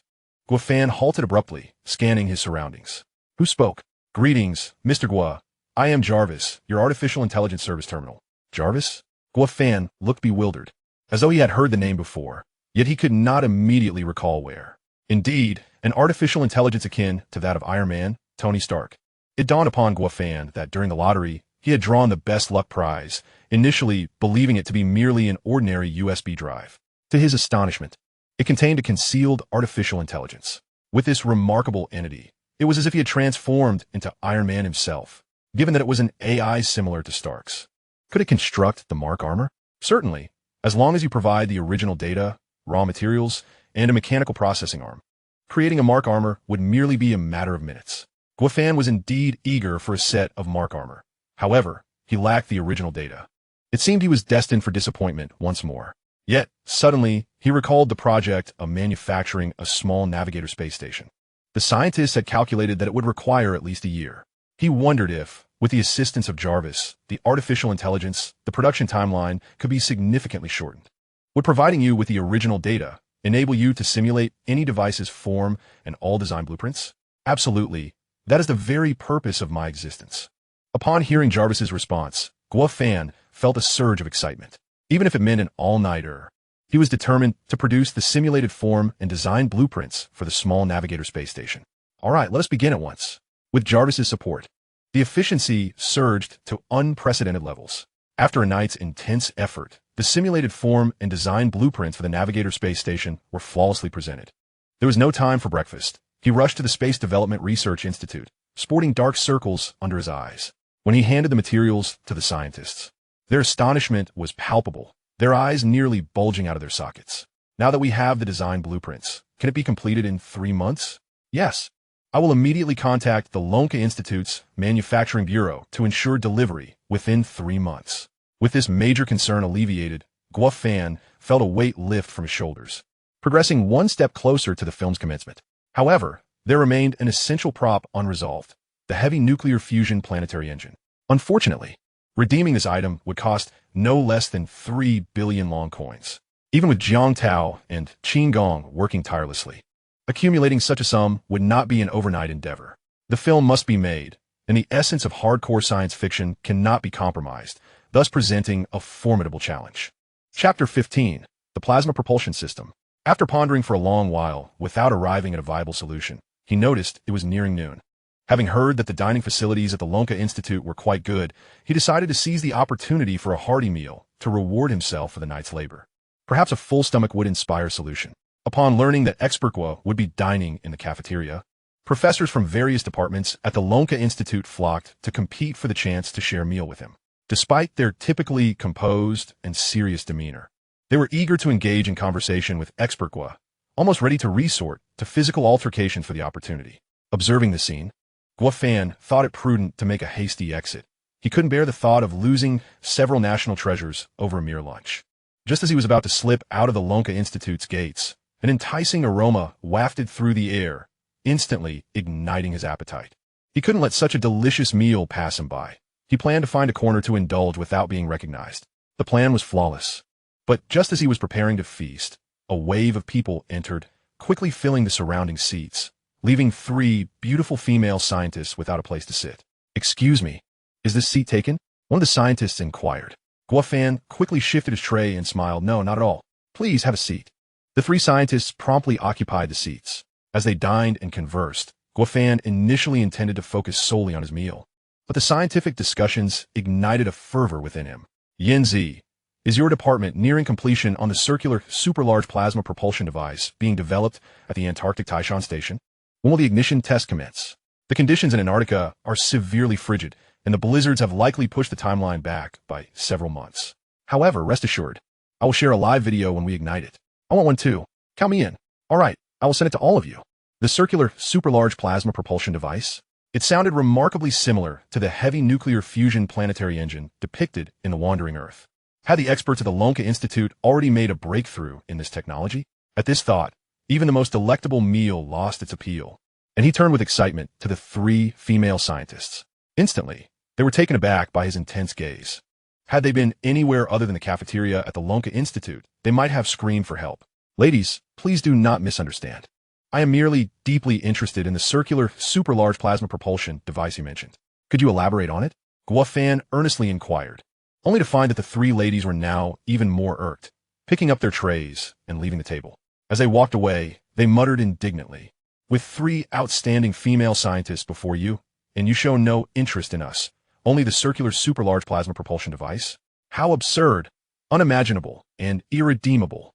[SPEAKER 1] Guofan halted abruptly, scanning his surroundings. Who spoke? Greetings, Mr. Guo. I am Jarvis, your artificial intelligence service terminal. Jarvis? Guofan looked bewildered, as though he had heard the name before, yet he could not immediately recall where. Indeed, an artificial intelligence akin to that of Iron Man, Tony Stark. It dawned upon Guofan that during the lottery, he had drawn the best luck prize, initially believing it to be merely an ordinary USB drive. To his astonishment, it contained a concealed artificial intelligence. With this remarkable entity, it was as if he had transformed into Iron Man himself, given that it was an AI similar to Stark's. Could it construct the Mark armor? Certainly, as long as you provide the original data, raw materials, and a mechanical processing arm. Creating a Mark armor would merely be a matter of minutes. Guofan was indeed eager for a set of Mark armor. However, he lacked the original data. It seemed he was destined for disappointment once more. Yet, suddenly, he recalled the project of manufacturing a small Navigator space station. The scientists had calculated that it would require at least a year. He wondered if, with the assistance of Jarvis, the artificial intelligence, the production timeline could be significantly shortened. Would providing you with the original data enable you to simulate any device's form and all design blueprints? Absolutely. That is the very purpose of my existence. Upon hearing Jarvis's response, Guofan felt a surge of excitement. Even if it meant an all-nighter, he was determined to produce the simulated form and design blueprints for the small Navigator space station. All right, let us begin at once. With Jarvis's support, the efficiency surged to unprecedented levels. After a night's intense effort, the simulated form and design blueprints for the Navigator space station were flawlessly presented. There was no time for breakfast. He rushed to the Space Development Research Institute, sporting dark circles under his eyes. When he handed the materials to the scientists, their astonishment was palpable, their eyes nearly bulging out of their sockets. Now that we have the design blueprints, can it be completed in 3 months? Yes. I will immediately contact the Lonka Institute's Manufacturing Bureau to ensure delivery within 3 months. With this major concern alleviated, Guofan felt a weight lift from his shoulders, progressing one step closer to the film's commencement. However, there remained an essential prop unresolved, the heavy nuclear fusion planetary engine. Unfortunately, redeeming this item would cost no less than 3 billion long coins, even with Jiang Tao and Qin Gong working tirelessly. Accumulating such a sum would not be an overnight endeavor. The film must be made, and the essence of hardcore science fiction cannot be compromised, thus presenting a formidable challenge. Chapter 15, The Plasma Propulsion System. After pondering for a long while, without arriving at a viable solution, he noticed it was nearing noon. Having heard that the dining facilities at the Lonka Institute were quite good, he decided to seize the opportunity for a hearty meal to reward himself for the night's labor. Perhaps a full stomach would inspire a solution. Upon learning that Expert Guo would be dining in the cafeteria, professors from various departments at the Lonka Institute flocked to compete for the chance to share a meal with him. Despite their typically composed and serious demeanor, they were eager to engage in conversation with Expert Guo, almost ready to resort to physical altercations for the opportunity. Observing the scene, Guofan thought it prudent to make a hasty exit. He couldn't bear the thought of losing several national treasures over a mere lunch. Just as he was about to slip out of the Lonka Institute's gates, an enticing aroma wafted through the air, instantly igniting his appetite. He couldn't let such a delicious meal pass him by. He planned to find a corner to indulge without being recognized. The plan was flawless. But just as he was preparing to feast, a wave of people entered, quickly filling the surrounding seats, leaving 3 beautiful female scientists without a place to sit. "Excuse me, is this seat taken?" one of the scientists inquired. Guofan quickly shifted his tray and smiled. "No, not at all. Please have a seat." The 3 scientists promptly occupied the seats. As they dined and conversed, Guofan initially intended to focus solely on his meal, but the scientific discussions ignited a fervor within him. "Yinzi, is your department nearing completion on the circular super-large plasma propulsion device being developed at the Antarctic Taishan Station? When will the ignition test commence? The conditions in Antarctica are severely frigid, and the blizzards have likely pushed the timeline back by several months. However, rest assured, I will share a live video when we ignite it. I want one too. Count me in. All right, I will send it to all of you." The circular super-large plasma propulsion device? It sounded remarkably similar to the heavy nuclear fusion planetary engine depicted in The Wandering Earth. Had the experts at the Lonka Institute already made a breakthrough in this technology? At this thought, even the most delectable meal lost its appeal, and he turned with excitement to the three female scientists. Instantly, they were taken aback by his intense gaze. Had they been anywhere other than the cafeteria at the Lonka Institute, they might have screamed for help. Ladies, please do not misunderstand. I am merely deeply interested in the circular, super-large plasma propulsion device you mentioned. Could you elaborate on it? Guofan earnestly inquired, only to find that the three ladies were now even more irked, picking up their trays and leaving the table. As they walked away, they muttered indignantly, "With three outstanding female scientists before you, and you show no interest in us, only the circular super-large plasma propulsion device? How absurd, unimaginable, and irredeemable."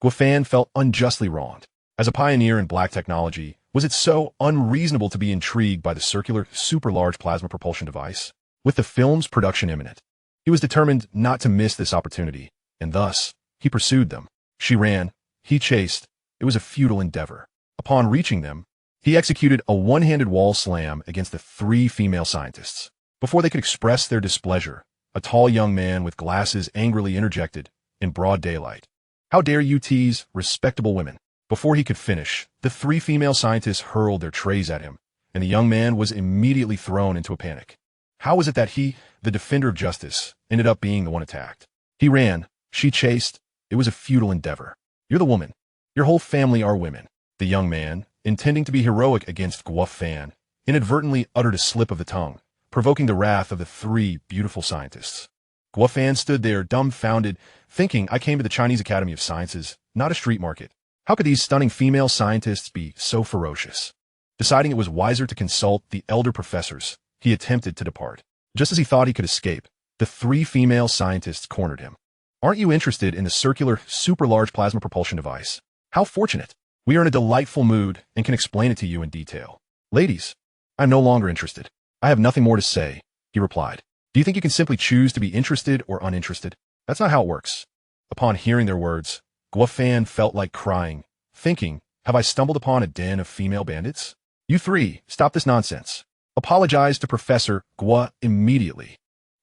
[SPEAKER 1] Guofan felt unjustly wronged. As a pioneer in black technology, was it so unreasonable to be intrigued by the circular super-large plasma propulsion device? With the film's production imminent, he was determined not to miss this opportunity, and thus, he pursued them. She ran, he chased. It was a futile endeavor. Upon reaching them, he executed a one-handed wall slam against the three female scientists. Before they could express their displeasure, a tall young man with glasses angrily interjected, in broad daylight, "How dare you tease respectable women?" Before he could finish, the three female scientists hurled their trays at him, and the young man was immediately thrown into a panic. How was it that he, the defender of justice, ended up being the one attacked? He ran, she chased. It was a futile endeavor. "You're the woman. Your whole family are women." The young man, intending to be heroic against Guofan, inadvertently uttered a slip of the tongue, provoking the wrath of the three beautiful scientists. Guofan stood there dumbfounded, thinking, "I came to the Chinese Academy of Sciences, not a street market. How could these stunning female scientists be so ferocious?" Deciding it was wiser to consult the elder professors, he attempted to depart. Just as he thought he could escape, the three female scientists cornered him. "Aren't you interested in the circular, super-large plasma propulsion device? How fortunate. We are in a delightful mood and can explain it to you in detail." "Ladies, I am no longer interested. I have nothing more to say," he replied. "Do you think you can simply choose to be interested or uninterested? That's not how it works." Upon hearing their words, Guofan felt like crying, thinking, "Have I stumbled upon a den of female bandits? You three, stop this nonsense. Apologize to Professor Guo immediately."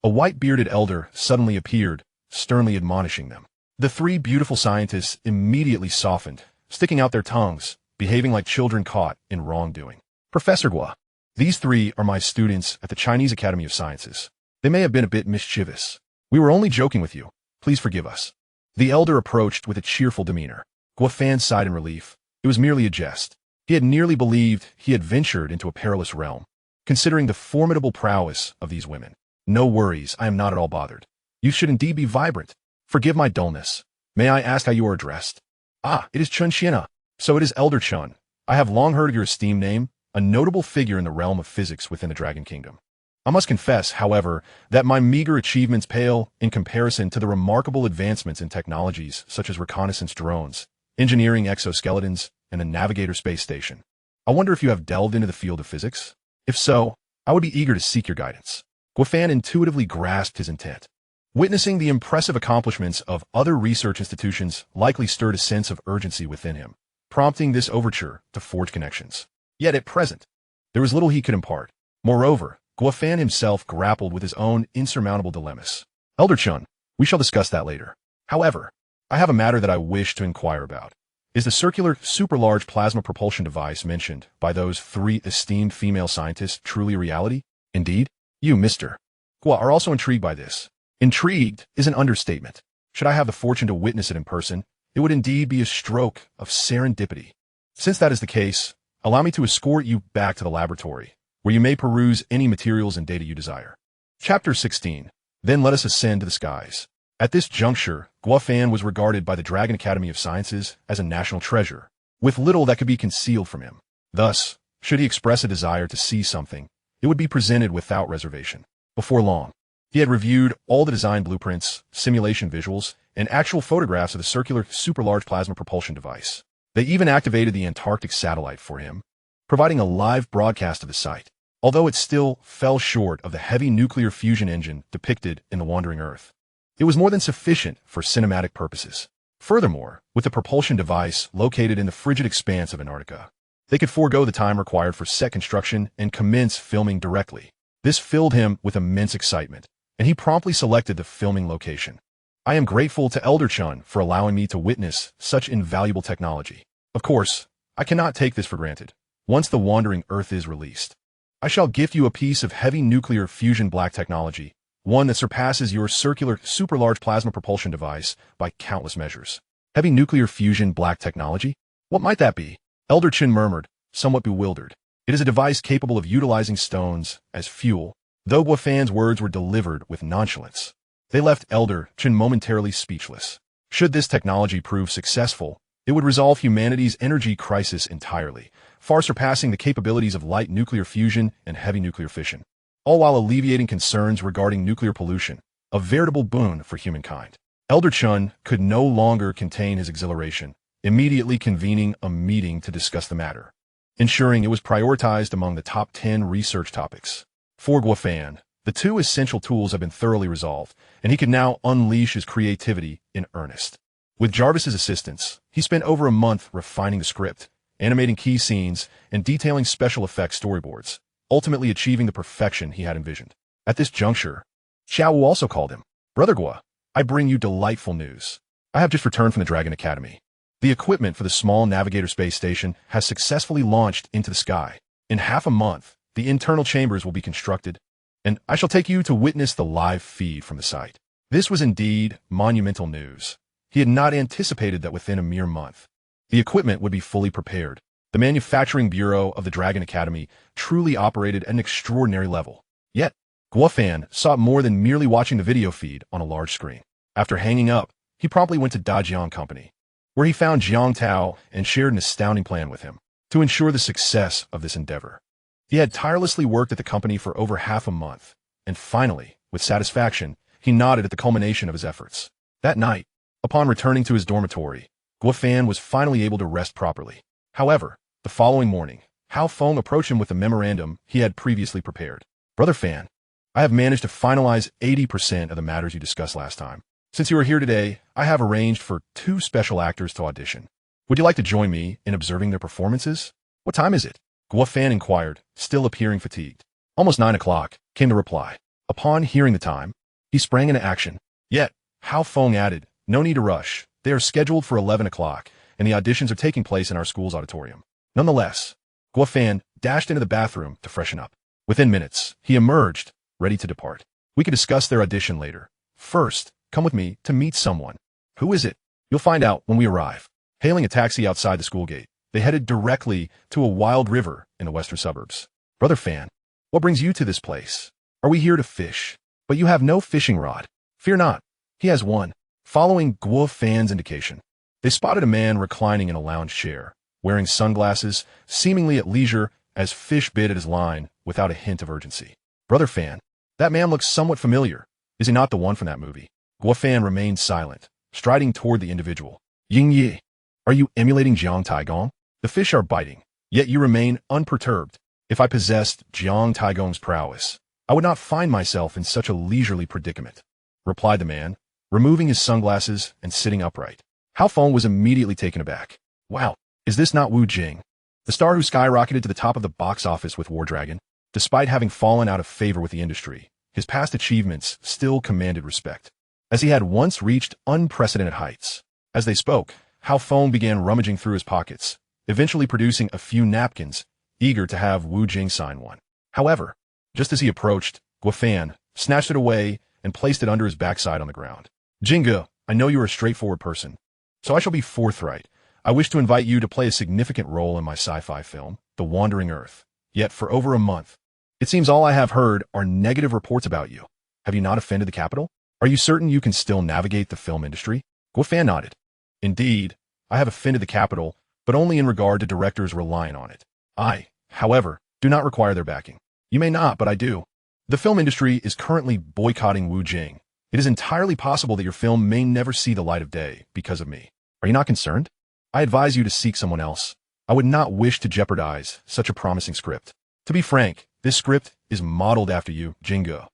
[SPEAKER 1] A white-bearded elder suddenly appeared, sternly admonishing them. The three beautiful scientists immediately softened, sticking out their tongues, behaving like children caught in wrongdoing. "Professor Guo, these three are my students at the Chinese Academy of Sciences. They may have been a bit mischievous. We were only joking with you. Please forgive us." The elder approached with a cheerful demeanor. Guofan sighed in relief. It was merely a jest. He had nearly believed he had ventured into a perilous realm. Considering the formidable prowess of these women, "No worries, I am not at all bothered. You should indeed be vibrant. Forgive my dullness. May I ask how you are addressed?" "Ah, it is Chun Xiena. So it is Elder Chun. I have long heard of your esteemed name, a notable figure in the realm of physics within the Dragon Kingdom. I must confess, however, that my meager achievements pale in comparison to the remarkable advancements in technologies such as reconnaissance drones, engineering exoskeletons, and the Navigator space station. I wonder if you have delved into the field of physics? If so, I would be eager to seek your guidance." Guofan intuitively grasped his intent. Witnessing the impressive accomplishments of other research institutions likely stirred a sense of urgency within him, prompting this overture to forge connections. Yet at present, there was little he could impart. Moreover, Guofan himself grappled with his own insurmountable dilemmas. "Elder Chun, we shall discuss that later. However, I have a matter that I wish to inquire about. Is the circular, super-large plasma propulsion device mentioned by those three esteemed female scientists truly a reality? Indeed, you, Mr. Guo, are also intrigued by this." "Intrigued is an understatement. Should I have the fortune to witness it in person, it would indeed be a stroke of serendipity. Since that is the case, allow me to escort you back to the laboratory, where you may peruse any materials and data you desire." Chapter 16. Then let us ascend to the skies. At this juncture, Guofan was regarded by the Dragon Academy of Sciences as a national treasure, with little that could be concealed from him. Thus, should he express a desire to see something, it would be presented without reservation. Before long, he had reviewed all the design blueprints, simulation visuals, and actual photographs of the circular, super-large plasma propulsion device. They even activated the Antarctic satellite for him, providing a live broadcast of the site, although it still fell short of the heavy nuclear fusion engine depicted in the Wandering Earth. It was more than sufficient for cinematic purposes. Furthermore, with the propulsion device located in the frigid expanse of Antarctica, they could forego the time required for set construction and commence filming directly. This filled him with immense excitement, and he promptly selected the filming location. I am grateful to Elder Chun for allowing me to witness such invaluable technology. Of course, I cannot take this for granted. Once the wandering Earth is released, I shall gift you a piece of heavy nuclear fusion black technology, one that surpasses your circular super-large plasma propulsion device by countless measures. Heavy nuclear fusion black technology? What might that be? Elder Chun murmured, somewhat bewildered. It is a device capable of utilizing stones as fuel. Though Guofan's words were delivered with nonchalance, they left Elder Chun momentarily speechless. Should this technology prove successful, it would resolve humanity's energy crisis entirely, far surpassing the capabilities of light nuclear fusion and heavy nuclear fission, all while alleviating concerns regarding nuclear pollution, a veritable boon for humankind. Elder Chun could no longer contain his exhilaration, immediately convening a meeting to discuss the matter, ensuring it was prioritized among the top 10 research topics. For Guofan, the two essential tools have been thoroughly resolved, and he could now unleash his creativity in earnest. With Jarvis's assistance, he spent over a month refining the script, animating key scenes, and detailing special effects storyboards, ultimately achieving the perfection he had envisioned. At this juncture, Xiao Wu also called him. Brother Guo, I bring you delightful news. I have just returned from the Dragon Academy. The equipment for the small Navigator space station has successfully launched into the sky. In half a month, the internal chambers will be constructed, and I shall take you to witness the live feed from the site. This was indeed monumental news. He had not anticipated that within a mere month, the equipment would be fully prepared. The manufacturing bureau of the Dragon Academy truly operated at an extraordinary level. Yet, Guofan sought more than merely watching the video feed on a large screen. After hanging up, he promptly went to Dajiang Company, where he found Jiang Tao and shared an astounding plan with him to ensure the success of this endeavor. He had tirelessly worked at the company for over half a month, and finally, with satisfaction, he nodded at the culmination of his efforts. That night, upon returning to his dormitory, Guofan was finally able to rest properly. However, the following morning, Hao Feng approached him with the memorandum he had previously prepared. Brother Fan, I have managed to finalize 80% of the matters you discussed last time. Since you are here today, I have arranged for 2 special actors to audition. Would you like to join me in observing their performances? What time is it? Guofan inquired, still appearing fatigued. Almost 9 o'clock, came the reply. Upon hearing the time, he sprang into action. Yet, Hao Feng added, no need to rush. They are scheduled for 11 o'clock, and the auditions are taking place in our school's auditorium. Nonetheless, Guofan dashed into the bathroom to freshen up. Within minutes, he emerged, ready to depart. We could discuss their audition later. First, come with me to meet someone. Who is it? You'll find out when we arrive. Hailing a taxi outside the school gate, they headed directly to a wild river in the western suburbs. Brother Fan, what brings you to this place? Are we here to fish? But you have no fishing rod. Fear not. He has one. Following Guofan's indication, they spotted a man reclining in a lounge chair, wearing sunglasses, seemingly at leisure as fish bit at his line without a hint of urgency. Brother Fan, that man looks somewhat familiar. Is he not the one from that movie? Guofan remained silent, striding toward the individual. Ying Yi, are you emulating Jiang Taigong? The fish are biting, yet you remain unperturbed. If I possessed Jiang Taigong's prowess, I would not find myself in such a leisurely predicament, replied the man, removing his sunglasses and sitting upright. Hao Feng was immediately taken aback. Wow, is this not Wu Jing, the star who skyrocketed to the top of the box office with War Dragon? Despite having fallen out of favor with the industry, his past achievements still commanded respect, as he had once reached unprecedented heights. As they spoke, Hao Feng began rummaging through his pockets, eventually producing a few napkins, eager to have Wu Jing sign one. However, just as he approached, Guofan snatched it away and placed it under his backside on the ground. Jingge, I know you are a straightforward person, so I shall be forthright. I wish to invite you to play a significant role in my sci-fi film, The Wandering Earth. Yet for over a month, it seems all I have heard are negative reports about you. Have you not offended the capital? Are you certain you can still navigate the film industry? Guofan nodded. Indeed, I have offended the capital, but only in regard to directors relying on it. I, however, do not require their backing. You may not, but I do. The film industry is currently boycotting Wu Jing. It is entirely possible that your film may never see the light of day because of me. Are you not concerned? I advise you to seek someone else. I would not wish to jeopardize such a promising script. To be frank, this script is modeled after you, Jingge.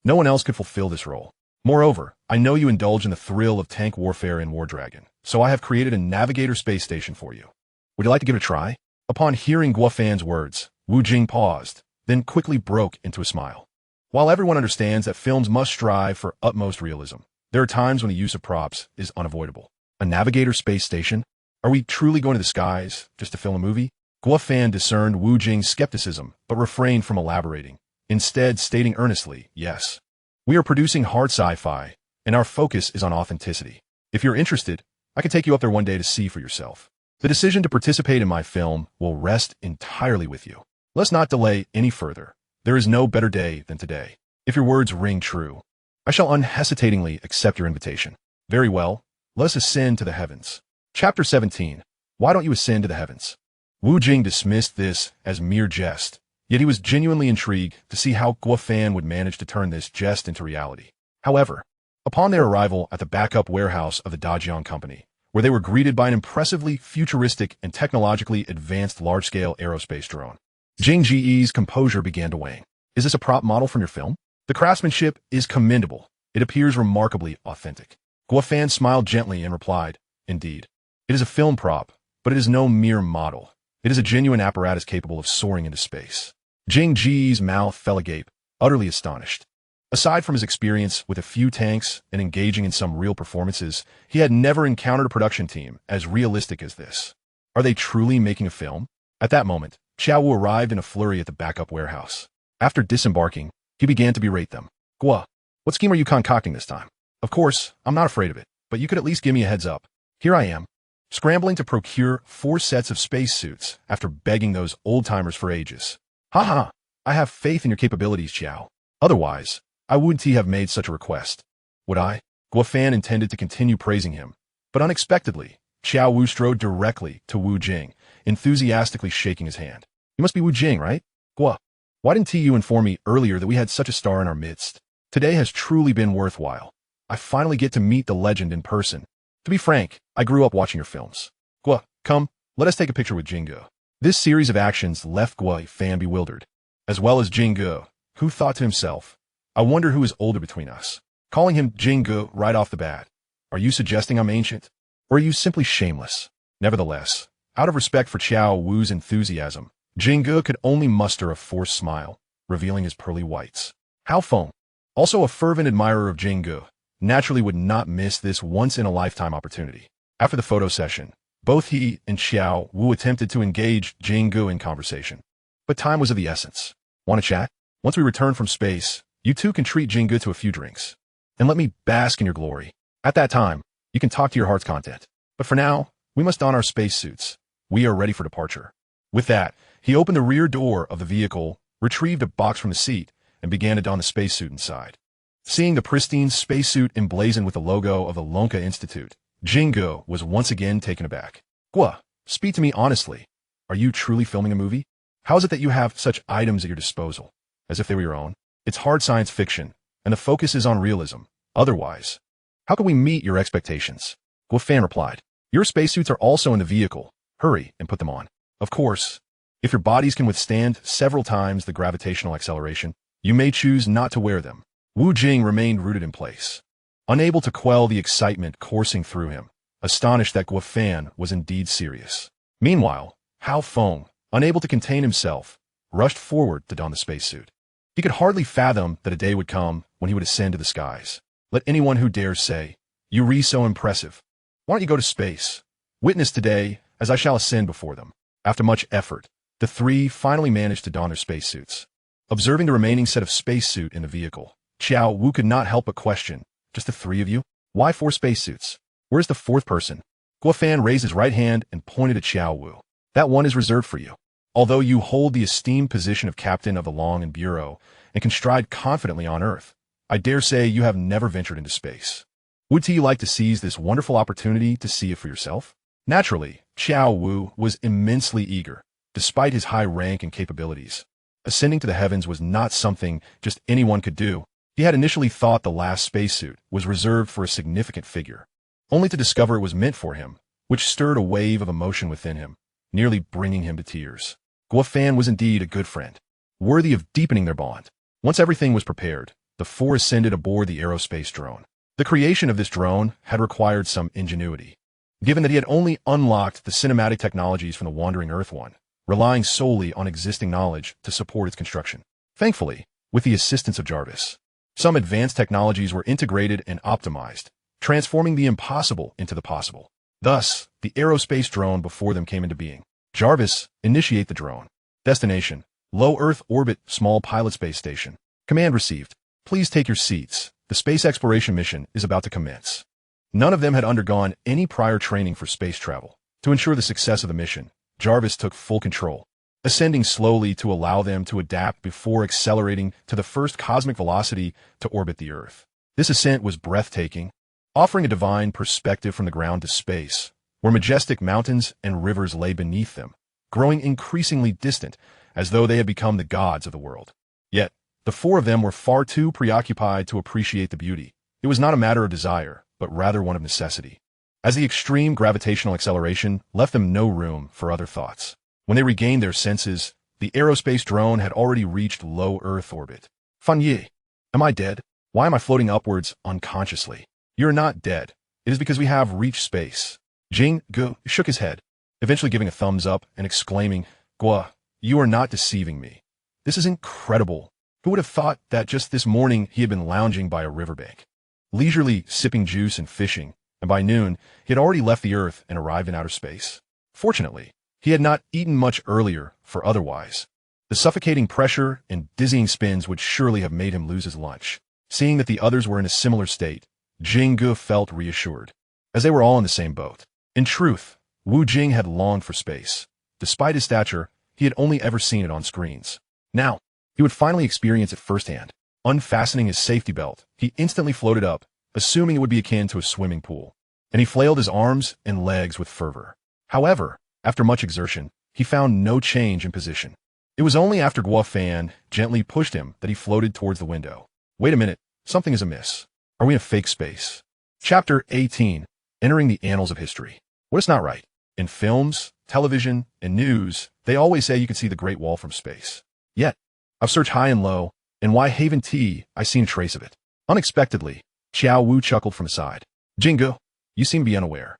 [SPEAKER 1] No one else could fulfill this role. Moreover, I know you indulge in the thrill of tank warfare in War Dragon, so I have created a Navigator space station for you. Would you like to give it a try? Upon hearing Guofan's words, Wu Jing paused, then quickly broke into a smile. While everyone understands that films must strive for utmost realism, There are times when the use of props is unavoidable. A Navigator space station? Are we truly going to the skies just to film a movie? Guo Fan discerned Wu Jing's skepticism, but refrained from elaborating, instead stating earnestly, yes. We are producing hard sci-fi, and our focus is on authenticity. If you're interested, I can take you up there one day to see for yourself. The decision to participate in my film will rest entirely with you. Let's not delay any further. There is no better day than today. If your words ring true, I shall unhesitatingly accept your invitation. Very well, let us ascend to the heavens. Chapter 17. Why don't you ascend to the heavens? Wu Jing dismissed this as mere jest, yet he was genuinely intrigued to see how Guo Fan would manage to turn this jest into reality. However, upon their arrival at the backup warehouse of the Dajiang Company, where they were greeted by an impressively futuristic and technologically advanced large-scale aerospace drone, Jing Ji's composure began to wane. Is this a prop model from your film? The craftsmanship is commendable. It appears remarkably authentic. Guo Fan smiled gently and replied, indeed. It is a film prop, but it is no mere model. It is a genuine apparatus capable of soaring into space. Jing Ji's mouth fell agape, utterly astonished. Aside from his experience with a few tanks and engaging in some real performances, he had never encountered a production team as realistic as this. Are they truly making a film? At that moment, Xiao Wu arrived in a flurry at the backup warehouse. After disembarking, he began to berate them. Guo, what scheme are you concocting this time? Of course, I'm not afraid of it, but you could at least give me a heads up. Here I am, scrambling to procure 4 sets of spacesuits after begging those old-timers for ages. Haha, I have faith in your capabilities, Xiao. Otherwise, I wouldn't have made such a request. Would I? Guo Fan intended to continue praising him, but unexpectedly, Xiao Wu strode directly to Wu Jing, enthusiastically shaking his hand. You must be Wu Jing, right? Guo, why didn't you inform me earlier that we had such a star in our midst? Today has truly been worthwhile. I finally get to meet the legend in person. To be frank, I grew up watching your films. Guo, come, let us take a picture with Jingge. This series of actions left Guo Fan bewildered, as well as Jingge, who thought to himself, I wonder who is older between us. Calling him Jingge right off the bat. Are you suggesting I'm ancient? Or are you simply shameless? Nevertheless, out of respect for Xiao Wu's enthusiasm, Jingge could only muster a forced smile, revealing his pearly whites. Hao Feng, also a fervent admirer of Jingge, naturally would not miss this once-in-a-lifetime opportunity. After the photo session, both he and Xiao Wu attempted to engage Jingge in conversation. But time was of the essence. Want to chat? Once we return from space, you two can treat Jingge to a few drinks. And let me bask in your glory. At that time, you can talk to your heart's content. But for now, we must don our spacesuits. We are ready for departure. With that, he opened the rear door of the vehicle, retrieved a box from the seat, and began to don the spacesuit inside. Seeing the pristine spacesuit emblazoned with the logo of the Lonka Institute, Jingge was once again taken aback. Guo, speak to me honestly. Are you truly filming a movie? How is it that you have such items at your disposal? As if they were your own? It's hard science fiction, and the focus is on realism. Otherwise, how can we meet your expectations? Guo Fan replied, your spacesuits are also in the vehicle. Hurry and put them on. Of course, if your bodies can withstand several times the gravitational acceleration, you may choose not to wear them. Wu Jing remained rooted in place, unable to quell the excitement coursing through him, astonished that Guo Fan was indeed serious. Meanwhile, Hao Feng, unable to contain himself, rushed forward to don the spacesuit. He could hardly fathom that a day would come when he would ascend to the skies. Let anyone who dares say, you re so impressive. Why don't you go to space? Witness today as I shall ascend before them. After much effort, the three finally managed to don their spacesuits. Observing the remaining set of spacesuit in the vehicle, Xiao Wu could not help but question, just the 3 of you? Why 4 spacesuits? Where's the 4th person? Guo Fan raised his right hand and pointed at Xiao Wu. That one is reserved for you. Although you hold the esteemed position of captain of the Long and Bureau and can stride confidently on Earth, I dare say you have never ventured into space. Would you like to seize this wonderful opportunity to see it for yourself? Naturally, Xiao Wu was immensely eager, despite his high rank and capabilities. Ascending to the heavens was not something just anyone could do. He had initially thought the last spacesuit was reserved for a significant figure, only to discover it was meant for him, which stirred a wave of emotion within him, nearly bringing him to tears. Guo Fan was indeed a good friend, worthy of deepening their bond. Once everything was prepared, the 4 ascended aboard the aerospace drone. The creation of this drone had required some ingenuity, given that he had only unlocked the cinematic technologies from the Wandering Earth one, relying solely on existing knowledge to support its construction. Thankfully, with the assistance of Jarvis, Some advanced technologies were integrated and optimized, transforming the impossible into the possible. Thus, the aerospace drone before them came into being. Jarvis, initiate the drone. Destination: low Earth orbit, small pilot space station. Command received. Please take your seats. The space exploration mission is about to commence. None of them had undergone any prior training for space travel. To ensure the success of the mission, Jarvis took full control, ascending slowly to allow them to adapt before accelerating to the first cosmic velocity to orbit the Earth. This ascent was breathtaking, offering a divine perspective from the ground to space, where majestic mountains and rivers lay beneath them, growing increasingly distant, as though they had become the gods of the world. Yet, the four of them were far too preoccupied to appreciate the beauty. It was not a matter of desire, but rather one of necessity, as the extreme gravitational acceleration left them no room for other thoughts. When they regained their senses, the aerospace drone had already reached low Earth orbit. Fan Yi, am I dead? Why am I floating upwards unconsciously? You're not dead. It is because we have reached space. Jing Gu shook his head, eventually giving a thumbs up and exclaiming, Gua, you are not deceiving me. This is incredible. Who would have thought that just this morning he had been lounging by a riverbank, leisurely sipping juice and fishing, and by noon he had already left the Earth and arrived in outer space. Fortunately, he had not eaten much earlier, for otherwise, the suffocating pressure and dizzying spins would surely have made him lose his lunch. Seeing that the others were in a similar state, Jing Gu felt reassured, as they were all in the same boat. In truth, Wu Jing had longed for space. Despite his stature, he had only ever seen it on screens. Now, he would finally experience it firsthand. Unfastening his safety belt, he instantly floated up, assuming it would be akin to a swimming pool, and he flailed his arms and legs with fervor. However, after much exertion, he found no change in position. It was only after Guo Fan gently pushed him that he floated towards the window. Wait a minute, something is amiss. Are we in a fake space? Chapter 18, Entering the Annals of History. What is not right? In films, television, and news, they always say you can see the Great Wall from space. Yet, I've searched high and low, and why Haven T, I seen a trace of it. Unexpectedly, Xiao Wu chuckled from his side. Jingu, you seem to be unaware.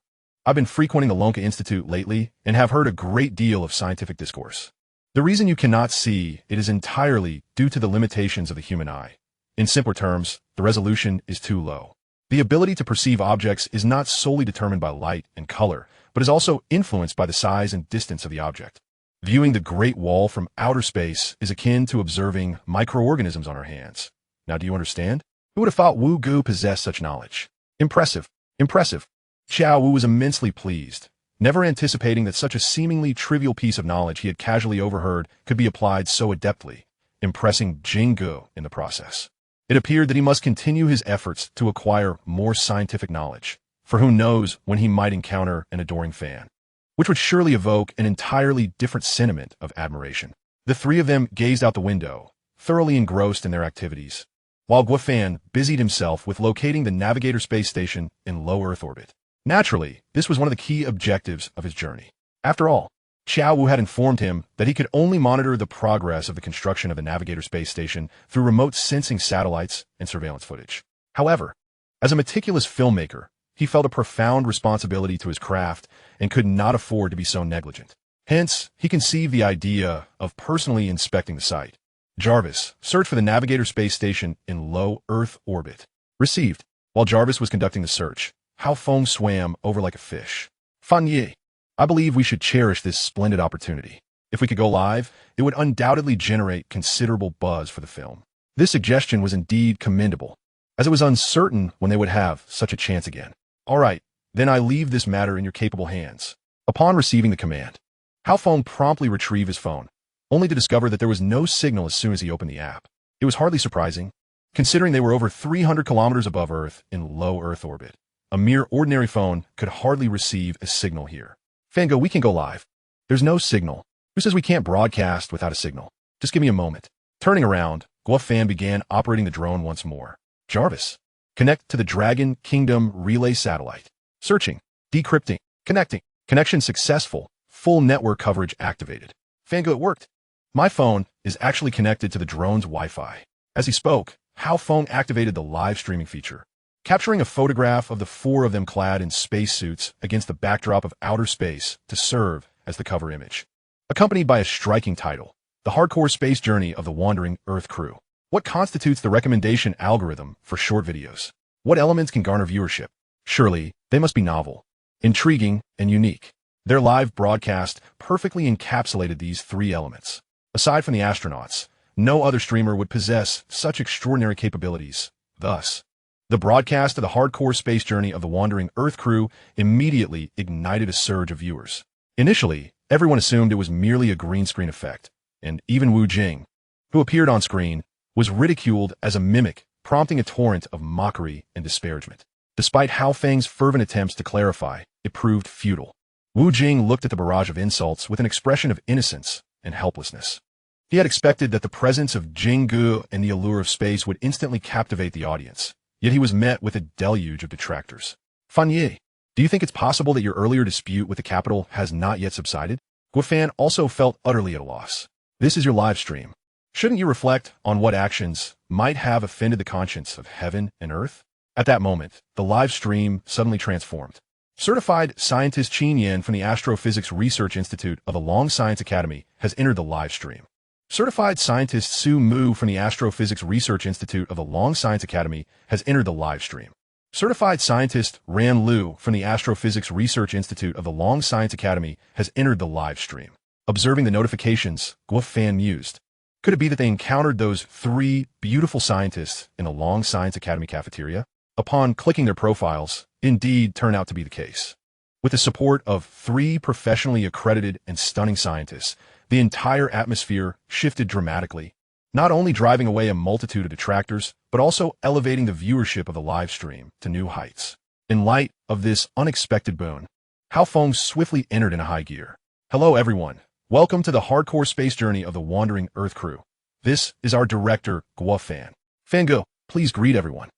[SPEAKER 1] I've been frequenting the Lonka Institute lately and have heard a great deal of scientific discourse. The reason you cannot see it is entirely due to the limitations of the human eye. In simpler terms, the resolution is too low. The ability to perceive objects is not solely determined by light and color, but is also influenced by the size and distance of the object. Viewing the Great Wall from outer space is akin to observing microorganisms on our hands. Now do you understand? Who would have thought Wu Gu possessed such knowledge? Impressive. Impressive. Xiao Wu was immensely pleased, never anticipating that such a seemingly trivial piece of knowledge he had casually overheard could be applied so adeptly, impressing Jing Gu in the process. It appeared that he must continue his efforts to acquire more scientific knowledge, for who knows when he might encounter an adoring fan, which would surely evoke an entirely different sentiment of admiration. The three of them gazed out the window, thoroughly engrossed in their activities, while Guofan busied himself with locating the Navigator space station in low Earth orbit. Naturally, this was one of the key objectives of his journey. After all, Xiao Wu had informed him that he could only monitor the progress of the construction of the Navigator space station through remote sensing satellites and surveillance footage. However, as a meticulous filmmaker, he felt a profound responsibility to his craft and could not afford to be so negligent. Hence, he conceived the idea of personally inspecting the site. Jarvis, search for the Navigator space station in low Earth orbit. Received. While Jarvis was conducting the search, Hao Feng swam over like a fish. Fan Yi, I believe we should cherish this splendid opportunity. If we could go live, it would undoubtedly generate considerable buzz for the film. This suggestion was indeed commendable, as it was uncertain when they would have such a chance again. All right, then I leave this matter in your capable hands. Upon receiving the command, Hao Feng promptly retrieved his phone, only to discover that there was no signal as soon as he opened the app. It was hardly surprising, considering they were over 300 kilometers above Earth in low Earth orbit. A mere ordinary phone could hardly receive a signal here. Fango, we can go live. There's no signal. Who says we can't broadcast without a signal? Just give me a moment. Turning around, Guofan began operating the drone once more. Jarvis, connect to the Dragon Kingdom relay satellite. Searching, decrypting, connecting. Connection successful. Full network coverage activated. Fango, it worked. My phone is actually connected to the drone's Wi-Fi. As he spoke, Hao Feng activated the live streaming feature, capturing a photograph of the four of them clad in spacesuits against the backdrop of outer space to serve as the cover image, accompanied by a striking title, The Hardcore Space Journey of the Wandering Earth Crew. What constitutes the recommendation algorithm for short videos? What elements can garner viewership? Surely, they must be novel, intriguing, and unique. Their live broadcast perfectly encapsulated these three elements. Aside from the astronauts, no other streamer would possess such extraordinary capabilities. Thus, the broadcast of the hardcore space journey of the wandering Earth crew immediately ignited a surge of viewers. Initially, everyone assumed it was merely a green screen effect, and even Wu Jing, who appeared on screen, was ridiculed as a mimic, prompting a torrent of mockery and disparagement. Despite Hao Feng's fervent attempts to clarify, it proved futile. Wu Jing looked at the barrage of insults with an expression of innocence and helplessness. He had expected that the presence of Jing Gu and the allure of space would instantly captivate the audience, yet he was met with a deluge of detractors. Fan Ye, do you think it's possible that your earlier dispute with the capital has not yet subsided? Guofan also felt utterly at a loss. This is your live stream. Shouldn't you reflect on what actions might have offended the conscience of heaven and earth? At that moment, the live stream suddenly transformed. Certified scientist Qin Yan from the Astrophysics Research Institute of the Long Science Academy has entered the live stream. Certified scientist Su Mu from the Astrophysics Research Institute of the Long Science Academy has entered the live stream. Certified scientist Ran Lu from the Astrophysics Research Institute of the Long Science Academy has entered the live stream. Observing the notifications, Guofan mused. Could it be that they encountered those three beautiful scientists in a Long Science Academy cafeteria? Upon clicking their profiles, indeed turned out to be the case. With the support of three professionally accredited and stunning scientists, the entire atmosphere shifted dramatically, not only driving away a multitude of detractors, but also elevating the viewership of the live stream to new heights. In light of this unexpected boon, Hao Feng swiftly entered in a high gear. Hello everyone. Welcome to the hardcore space journey of the wandering Earth crew. This is our director, Guofan. Fango, please greet everyone.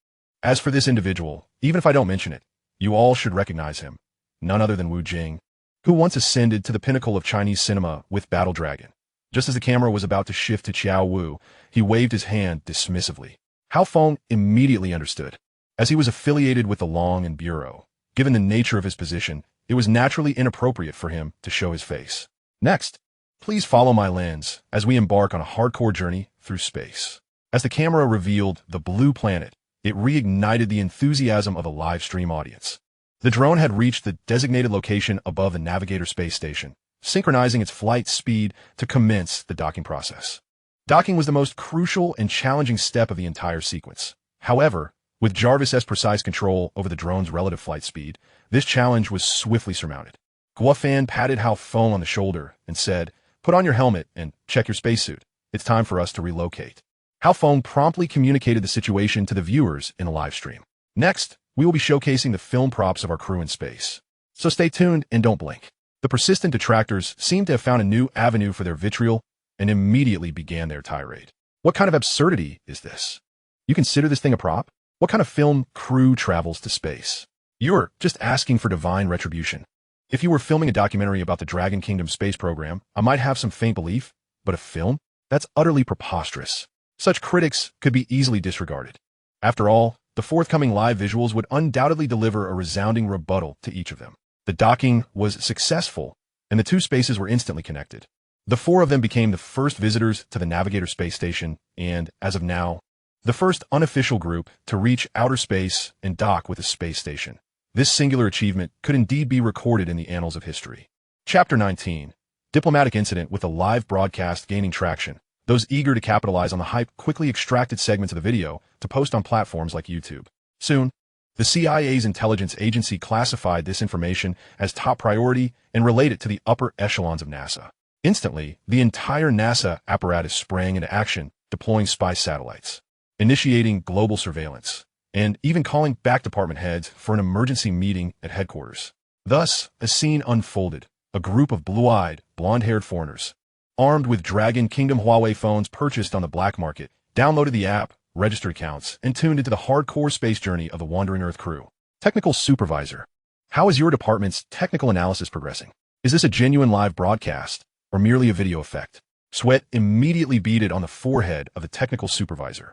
[SPEAKER 1] As for this individual, even if I don't mention it, you all should recognize him. None other than Wu Jing, who once ascended to the pinnacle of Chinese cinema with Battle Dragon. Just as the camera was about to shift to Qiao Wu, he waved his hand dismissively. Hao Feng immediately understood. As he was affiliated with the Long and Bureau, given the nature of his position, it was naturally inappropriate for him to show his face. Next, please follow my lens as we embark on a hardcore journey through space. As the camera revealed the blue planet, it reignited the enthusiasm of a live stream audience. The drone had reached the designated location above the Navigator space station, synchronizing its flight speed to commence the docking process. Docking was the most crucial and challenging step of the entire sequence. However, with Jarvis's precise control over the drone's relative flight speed, this challenge was swiftly surmounted. Guofan patted Hao Feng on the shoulder and said, "Put on your helmet and check your spacesuit. It's time for us to relocate." Hao Feng promptly communicated the situation to the viewers in a live stream. Next, we will be showcasing the film props of our crew in space. So stay tuned and don't blink. The persistent detractors seemed to have found a new avenue for their vitriol and immediately began their tirade. What kind of absurdity is this? You consider this thing a prop? What kind of film crew travels to space? You're just asking for divine retribution. If you were filming a documentary about the Dragon Kingdom space program, I might have some faint belief, but a film? That's utterly preposterous. Such critics could be easily disregarded. After all, the forthcoming live visuals would undoubtedly deliver a resounding rebuttal to each of them. The docking was successful, and the two spaces were instantly connected. The four of them became the first visitors to the Navigator space station and, as of now, the first unofficial group to reach outer space and dock with the space station. This singular achievement could indeed be recorded in the annals of history. Chapter 19. Diplomatic incident with a live broadcast gaining traction. Those eager to capitalize on the hype quickly extracted segments of the video to post on platforms like YouTube. Soon, the CIA's intelligence agency classified this information as top priority and relayed it to the upper echelons of NASA. Instantly, the entire NASA apparatus sprang into action, deploying spy satellites, initiating global surveillance, and even calling back department heads for an emergency meeting at headquarters. Thus, a scene unfolded. A group of blue-eyed, blonde-haired foreigners, armed with Dragon Kingdom Huawei phones purchased on the black market, downloaded the app, registered accounts, and tuned into the hardcore space journey of the Wandering Earth crew. Technical Supervisor. How is your department's technical analysis progressing? Is this a genuine live broadcast, or merely a video effect? Sweat immediately beaded on the forehead of the Technical Supervisor.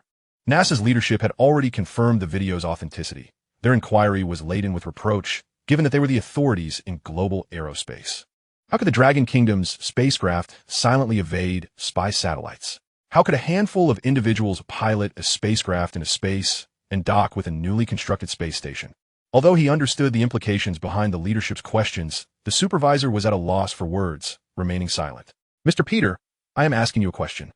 [SPEAKER 1] NASA's leadership had already confirmed the video's authenticity. Their inquiry was laden with reproach, given that they were the authorities in global aerospace. How could the Dragon Kingdom's spacecraft silently evade spy satellites? How could a handful of individuals pilot a spacecraft into space and dock with a newly constructed space station? Although he understood the implications behind the leadership's questions, the supervisor was at a loss for words, remaining silent. Mr. Peter, I am asking you a question.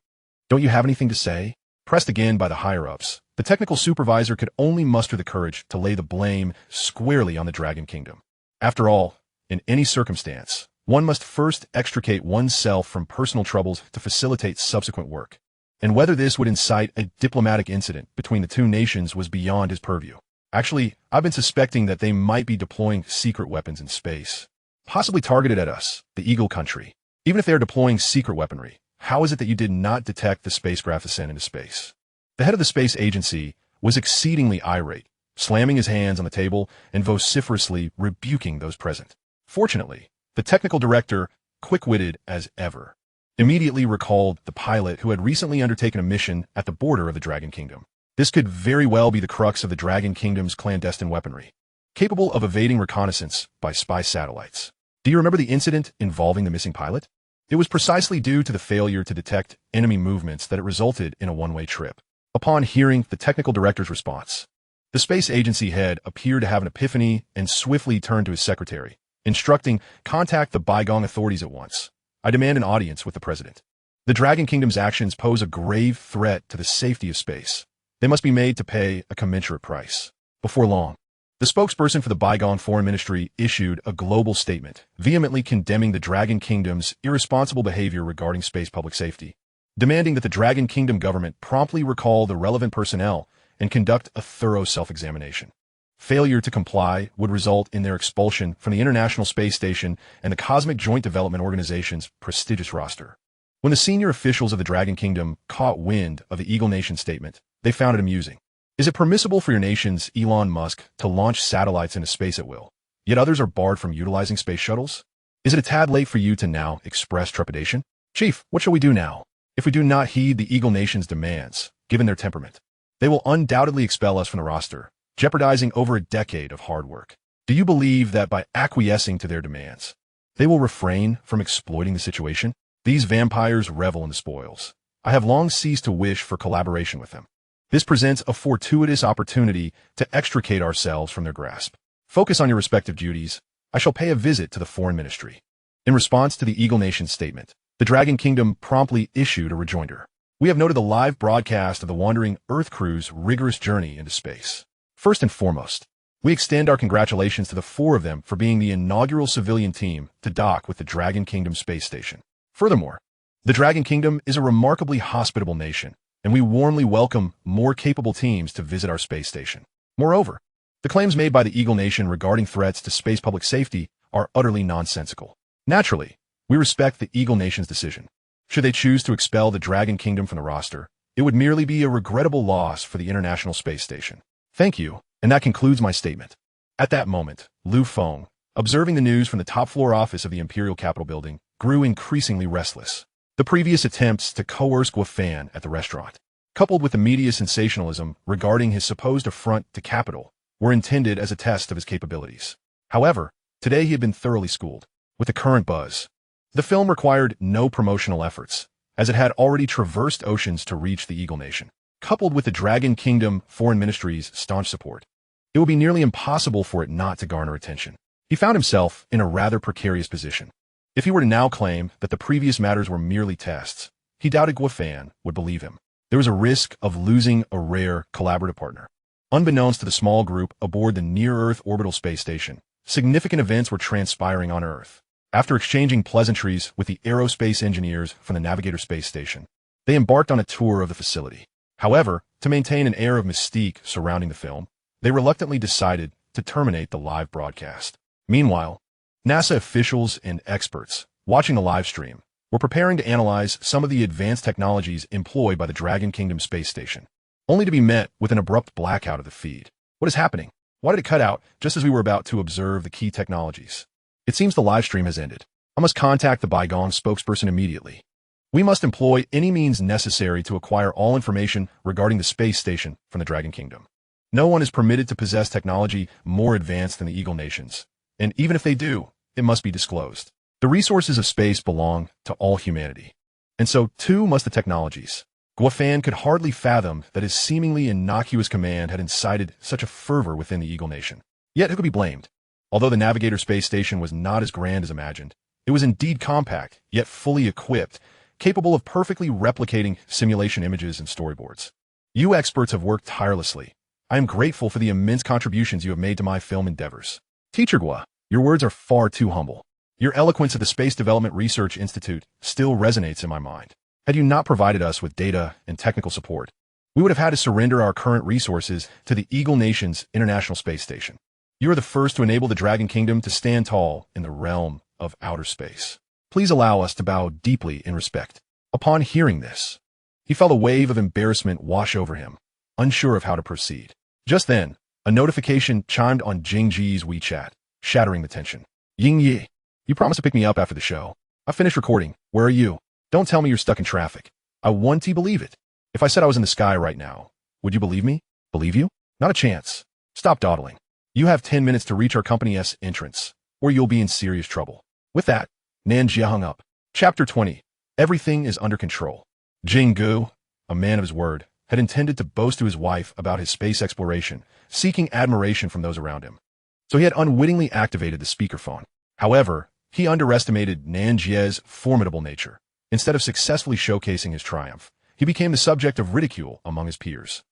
[SPEAKER 1] Don't you have anything to say? Pressed again by the higher-ups, the technical supervisor could only muster the courage to lay the blame squarely on the Dragon Kingdom. After all, in any circumstance, one must first extricate oneself from personal troubles to facilitate subsequent work. And whether this would incite a diplomatic incident between the two nations was beyond his purview. Actually, I've been suspecting that they might be deploying secret weapons in space, possibly targeted at us, the Eagle Country. Even if they are deploying secret weaponry, how is it that you did not detect the spacecraft ascent into space? The head of the space agency was exceedingly irate, slamming his hands on the table and vociferously rebuking those present. Fortunately, the technical director, quick-witted as ever, immediately recalled the pilot who had recently undertaken a mission at the border of the Dragon Kingdom. This could very well be the crux of the Dragon Kingdom's clandestine weaponry, capable of evading reconnaissance by spy satellites. Do you remember the incident involving the missing pilot? It was precisely due to the failure to detect enemy movements that it resulted in a one-way trip. Upon hearing the technical director's response, the space agency head appeared to have an epiphany and swiftly turned to his secretary, instructing, "Contact the Bygong authorities at once. I demand an audience with the president. The Dragon Kingdom's actions pose a grave threat to the safety of space. They must be made to pay a commensurate price." Before long, the spokesperson for the Bygong Foreign Ministry issued a global statement, vehemently condemning the Dragon Kingdom's irresponsible behavior regarding space public safety, demanding that the Dragon Kingdom government promptly recall the relevant personnel and conduct a thorough self-examination. Failure to comply would result in their expulsion from the International Space Station and the Cosmic Joint Development Organization's prestigious roster. When the senior officials of the Dragon Kingdom caught wind of the Eagle Nation statement, they found it amusing. Is it permissible for your nation's Elon Musk to launch satellites into space at will, yet others are barred from utilizing space shuttles? Is it a tad late for you to now express trepidation? Chief, what shall we do now? If we do not heed the Eagle Nation's demands, given their temperament, they will undoubtedly expel us from the roster, jeopardizing over a decade of hard work. Do you believe that by acquiescing to their demands, they will refrain from exploiting the situation? These vampires revel in the spoils. I have long ceased to wish for collaboration with them. This presents a fortuitous opportunity to extricate ourselves from their grasp. Focus on your respective duties. I shall pay a visit to the Foreign Ministry. In response to the Eagle Nation's statement, the Dragon Kingdom promptly issued a rejoinder. We have noted the live broadcast of the Wandering Earth crew's rigorous journey into space. First and foremost, we extend our congratulations to the four of them for being the inaugural civilian team to dock with the Dragon Kingdom space station. Furthermore, the Dragon Kingdom is a remarkably hospitable nation, and we warmly welcome more capable teams to visit our space station. Moreover, the claims made by the Eagle Nation regarding threats to space public safety are utterly nonsensical. Naturally, we respect the Eagle Nation's decision. Should they choose to expel the Dragon Kingdom from the roster, it would merely be a regrettable loss for the International Space Station. Thank you, and that concludes my statement. At that moment, Lu Feng, observing the news from the top-floor office of the Imperial Capitol building, grew increasingly restless. The previous attempts to coerce Guofan at the restaurant, coupled with the media sensationalism regarding his supposed affront to capital, were intended as a test of his capabilities. However, today he had been thoroughly schooled. With the current buzz, the film required no promotional efforts, as it had already traversed oceans to reach the Eagle Nation. Coupled with the Dragon Kingdom Foreign Ministry's staunch support, it would be nearly impossible for it not to garner attention. He found himself in a rather precarious position. If he were to now claim that the previous matters were merely tests, he doubted Guofan would believe him. There was a risk of losing a rare collaborative partner. Unbeknownst to the small group aboard the near-Earth orbital space station, significant events were transpiring on Earth. After exchanging pleasantries with the aerospace engineers from the Navigator space station, they embarked on a tour of the facility. However, to maintain an air of mystique surrounding the film, they reluctantly decided to terminate the live broadcast. Meanwhile, NASA officials and experts watching the live stream were preparing to analyze some of the advanced technologies employed by the Dragon Kingdom space station, only to be met with an abrupt blackout of the feed. What is happening? Why did it cut out just as we were about to observe the key technologies? It seems the live stream has ended. I must contact the Bygong spokesperson immediately. We must employ any means necessary to acquire all information regarding the space station from the Dragon Kingdom. No one is permitted to possess technology more advanced than the Eagle Nations, and even if they do, it must be disclosed. The resources of space belong to all humanity, and so too must the technologies. Guofan could hardly fathom that his seemingly innocuous command had incited such a fervor within the Eagle Nation. Yet who could be blamed? Although the Navigator space station was not as grand as imagined, it was indeed compact, yet fully equipped, capable of perfectly replicating simulation images and storyboards. You experts have worked tirelessly. I am grateful for the immense contributions you have made to my film endeavors. Teacher Gua, your words are far too humble. Your eloquence at the Space Development Research Institute still resonates in my mind. Had you not provided us with data and technical support, we would have had to surrender our current resources to the Eagle Nation's International Space Station. You are the first to enable the Dragon Kingdom to stand tall in the realm of outer space. Please allow us to bow deeply in respect. Upon hearing this, he felt a wave of embarrassment wash over him, unsure of how to proceed. Just then, a notification chimed on Jingji's WeChat, shattering the tension. Ying Yi, you promised to pick me up after the show. I finished recording. Where are you? Don't tell me you're stuck in traffic. I want to believe it. If I said I was in the sky right now, would you believe me? Believe you? Not a chance. Stop dawdling. You have 10 minutes to reach our company's entrance, or you'll be in serious trouble. With that, Nanjia hung up. Chapter 20. Everything is under control. Jinggu, a man of his word, had intended to boast to his wife about his space exploration, seeking admiration from those around him. So he had unwittingly activated the speakerphone. However, he underestimated Nanjia's formidable nature. Instead of successfully showcasing his triumph, he became the subject of ridicule among his peers.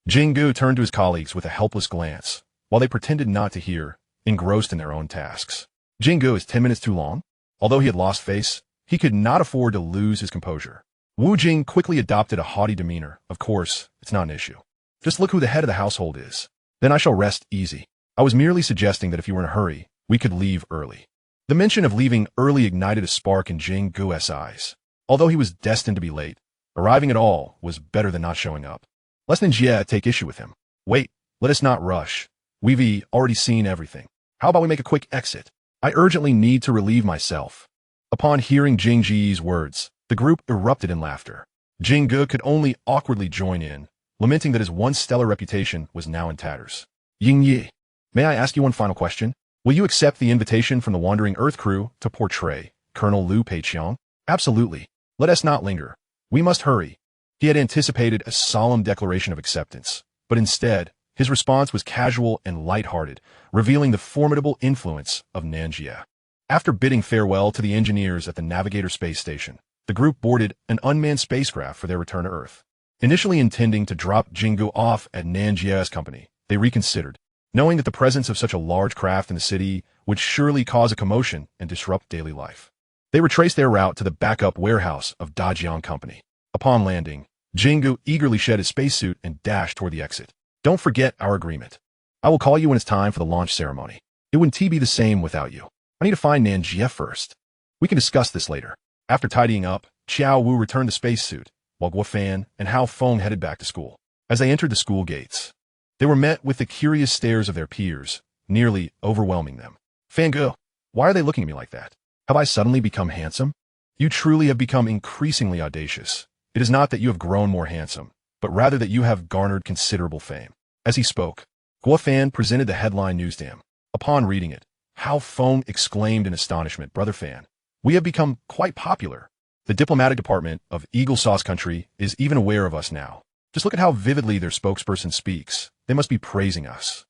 [SPEAKER 1] Jinggu turned to his colleagues with a helpless glance, while they pretended not to hear, engrossed in their own tasks. Jinggu is 10 minutes too long? Although he had lost face, he could not afford to lose his composure. Wu Jing quickly adopted a haughty demeanor. Of course, it's not an issue. Just look who the head of the household is. Then I shall rest easy. I was merely suggesting that if you were in a hurry, we could leave early. The mention of leaving early ignited a spark in Jinggu's eyes. Although he was destined to be late, arriving at all was better than not showing up. Lest Ninjia take issue with him. Wait, let us not rush. We've already seen everything. How about we make a quick exit? I urgently need to relieve myself. Upon hearing Jingji's words, the group erupted in laughter. Jinggu could only awkwardly join in, lamenting that his once stellar reputation was now in tatters. Ying Yi, may I ask you one final question? Will you accept the invitation from the Wandering Earth crew to portray Colonel Liu Peiqiang? Absolutely. Let us not linger. We must hurry. He had anticipated a solemn declaration of acceptance, but instead, his response was casual and light-hearted, revealing the formidable influence of Nanjia. After bidding farewell to the engineers at the Navigator space station, the group boarded an unmanned spacecraft for their return to Earth. Initially intending to drop Jinggu off at Nanjia's company, they reconsidered, knowing that the presence of such a large craft in the city would surely cause a commotion and disrupt daily life. They retraced their route to the backup warehouse of Dajiang Company. Upon landing, Jinggu eagerly shed his spacesuit and dashed toward the exit. Don't forget our agreement. I will call you when it's time for the launch ceremony. It wouldn't be the same without you. I need to find Nanjia first. We can discuss this later. After tidying up, Qiao Wu returned the spacesuit, while Guofan and Hao Feng headed back to school. As they entered the school gates, they were met with the curious stares of their peers, nearly overwhelming them. Fanggu, why are they looking at me like that? Have I suddenly become handsome? You truly have become increasingly audacious. It is not that you have grown more handsome, but rather that you have garnered considerable fame. As he spoke, Guofan presented the headline news to him. Upon reading it, Hao Feng exclaimed in astonishment, Brother Fan, we have become quite popular. The diplomatic department of Eagle Sauce Country is even aware of us now. Just look at how vividly their spokesperson speaks. They must be praising us.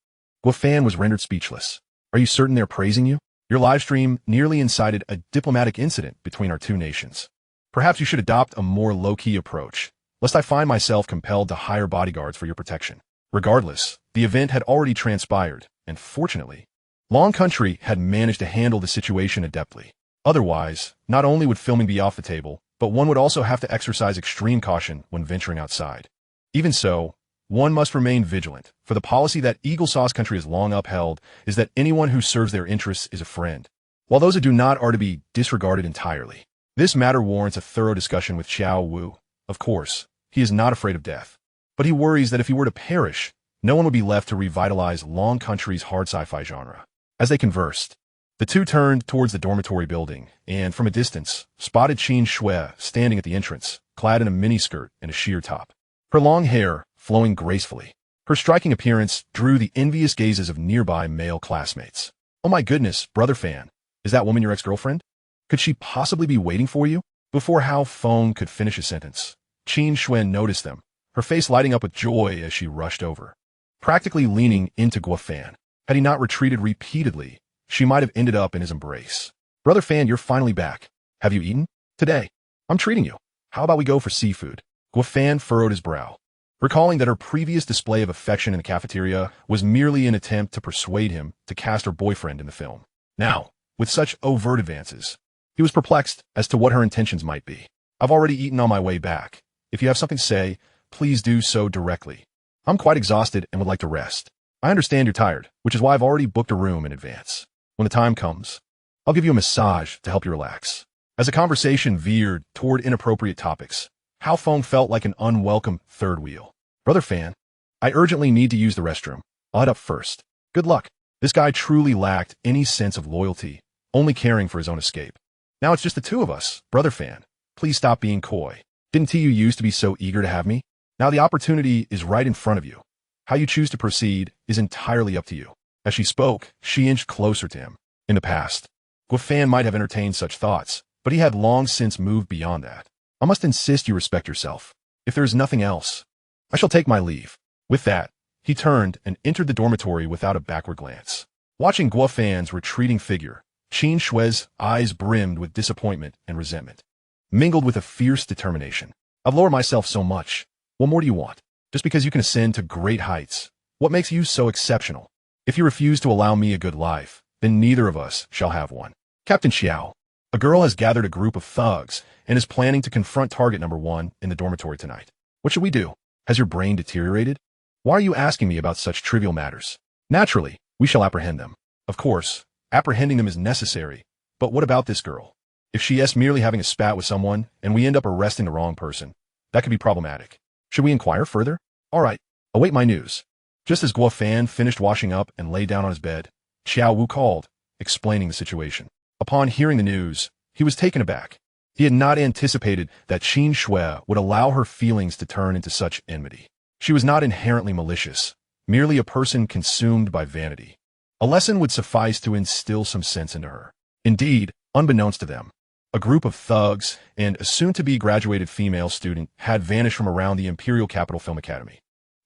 [SPEAKER 1] Guofan was rendered speechless. Are you certain they're praising you? Your live stream nearly incited a diplomatic incident between our two nations. Perhaps you should adopt a more low-key approach, lest I find myself compelled to hire bodyguards for your protection. Regardless, the event had already transpired, and fortunately, Long Country had managed to handle the situation adeptly. Otherwise, not only would filming be off the table, but one would also have to exercise extreme caution when venturing outside. Even so, one must remain vigilant, for the policy that Eagle Sauce Country has long upheld is that anyone who serves their interests is a friend, while those who do not are to be disregarded entirely. This matter warrants a thorough discussion with Qiao Wu. Of course, he is not afraid of death, but he worries that if he were to perish, no one would be left to revitalize Long Country's hard sci-fi genre. As they conversed, the two turned towards the dormitory building, and from a distance, spotted Qin Shui standing at the entrance, clad in a miniskirt and a sheer top. Her long hair flowing gracefully. Her striking appearance drew the envious gazes of nearby male classmates. Oh my goodness, Brother Fan, is that woman your ex-girlfriend? Could she possibly be waiting for you? Before Hao Feng could finish his sentence, Qin Xuan noticed them, her face lighting up with joy as she rushed over, practically leaning into Guo Fan. Had he not retreated repeatedly, she might have ended up in his embrace. Brother Fan, you're finally back. Have you eaten? Today, I'm treating you. How about we go for seafood? Guo Fan furrowed his brow, recalling that her previous display of affection in the cafeteria was merely an attempt to persuade him to cast her boyfriend in the film. Now, with such overt advances, he was perplexed as to what her intentions might be. I've already eaten on my way back. If you have something to say, please do so directly. I'm quite exhausted and would like to rest. I understand you're tired, which is why I've already booked a room in advance. When the time comes, I'll give you a massage to help you relax. As the conversation veered toward inappropriate topics, Hao Feng felt like an unwelcome third wheel. Brother Fan, I urgently need to use the restroom. I'll head up first. Good luck. This guy truly lacked any sense of loyalty, only caring for his own escape. Now it's just the two of us. Brother Fan, please stop being coy. Didn't TU used to be so eager to have me? Now the opportunity is right in front of you. How you choose to proceed is entirely up to you. As she spoke, she inched closer to him. In the past, Guo Fan might have entertained such thoughts, but he had long since moved beyond that. I must insist you respect yourself. If there is nothing else, I shall take my leave. With that, he turned and entered the dormitory without a backward glance. Watching Guo Fan's retreating figure, Qin Shui's eyes brimmed with disappointment and resentment, mingled with a fierce determination. I've lowered myself so much. What more do you want? Just because you can ascend to great heights, what makes you so exceptional? If you refuse to allow me a good life, then neither of us shall have one. Captain Xiao, a girl has gathered a group of thugs and is planning to confront target number 1 in the dormitory tonight. What should we do? Has your brain deteriorated? Why are you asking me about such trivial matters? Naturally, we shall apprehend them. Of course, apprehending them is necessary, but what about this girl? If she is merely having a spat with someone and we end up arresting the wrong person, that could be problematic. Should we inquire further? All right, await my news. Just as Guo Fan finished washing up and lay down on his bed, Xiao Wu called, explaining the situation. Upon hearing the news, he was taken aback. He had not anticipated that Qin Shui would allow her feelings to turn into such enmity. She was not inherently malicious, merely a person consumed by vanity. A lesson would suffice to instill some sense into her. Indeed, unbeknownst to them, a group of thugs and a soon-to-be graduated female student had vanished from around the Imperial Capital Film Academy.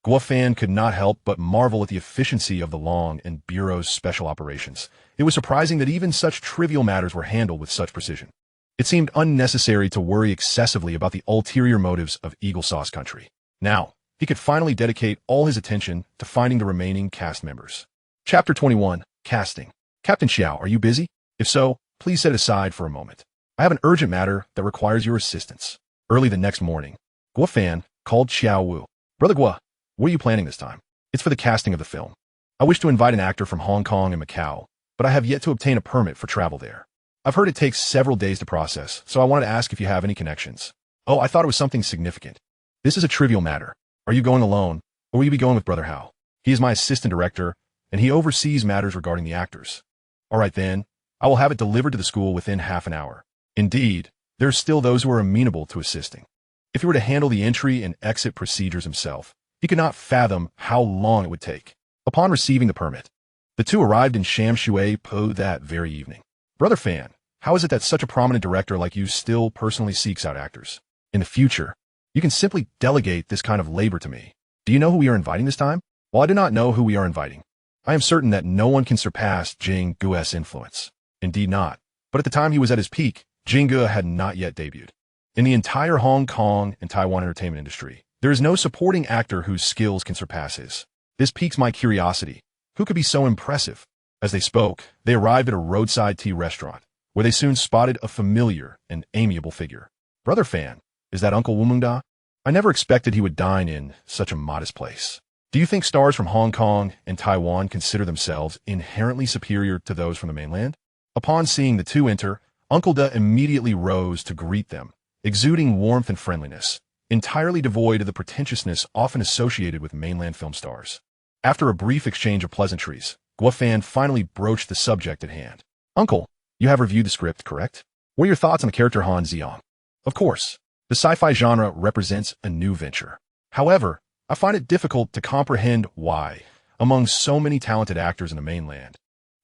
[SPEAKER 1] Guo Fan could not help but marvel at the efficiency of the Long and Bureau's special operations. It was surprising that even such trivial matters were handled with such precision. It seemed unnecessary to worry excessively about the ulterior motives of Eagle Sauce Country. Now, he could finally dedicate all his attention to finding the remaining cast members. Chapter 21, Casting. Captain Xiao, are you busy? If so, please set it aside for a moment. I have an urgent matter that requires your assistance. Early the next morning, Guo Fan called Xiao Wu. Brother Guo, what are you planning this time? It's for the casting of the film. I wish to invite an actor from Hong Kong and Macau, but I have yet to obtain a permit for travel there. I've heard it takes several days to process, so I wanted to ask if you have any connections. Oh, I thought it was something significant. This is a trivial matter. Are you going alone, or will you be going with Brother Hao? He is my assistant director, and he oversees matters regarding the actors. All right then, I will have it delivered to the school within half an hour. Indeed, there are still those who are amenable to assisting. If he were to handle the entry and exit procedures himself, he could not fathom how long it would take. Upon receiving the permit, the two arrived in Shamshui Po that very evening. Brother Fan, how is it that such a prominent director like you still personally seeks out actors? In the future, you can simply delegate this kind of labor to me. Do you know who we are inviting this time? While I do not know who we are inviting, I am certain that no one can surpass Jing Guo's influence. Indeed not. But at the time he was at his peak, Jing Guo had not yet debuted. In the entire Hong Kong and Taiwan entertainment industry, there is no supporting actor whose skills can surpass his. This piques my curiosity. Who could be so impressive? As they spoke, they arrived at a roadside tea restaurant, where they soon spotted a familiar and amiable figure. Brother Fan, is that Uncle Wumungda? I never expected he would dine in such a modest place. Do you think stars from Hong Kong and Taiwan consider themselves inherently superior to those from the mainland? Upon seeing the two enter, Uncle Da immediately rose to greet them, exuding warmth and friendliness, entirely devoid of the pretentiousness often associated with mainland film stars. After a brief exchange of pleasantries, Guo Fan finally broached the subject at hand. Uncle, you have reviewed the script, correct? What are your thoughts on the character Han Xiong? Of course, the sci-fi genre represents a new venture. However, I find it difficult to comprehend why, among so many talented actors in the mainland,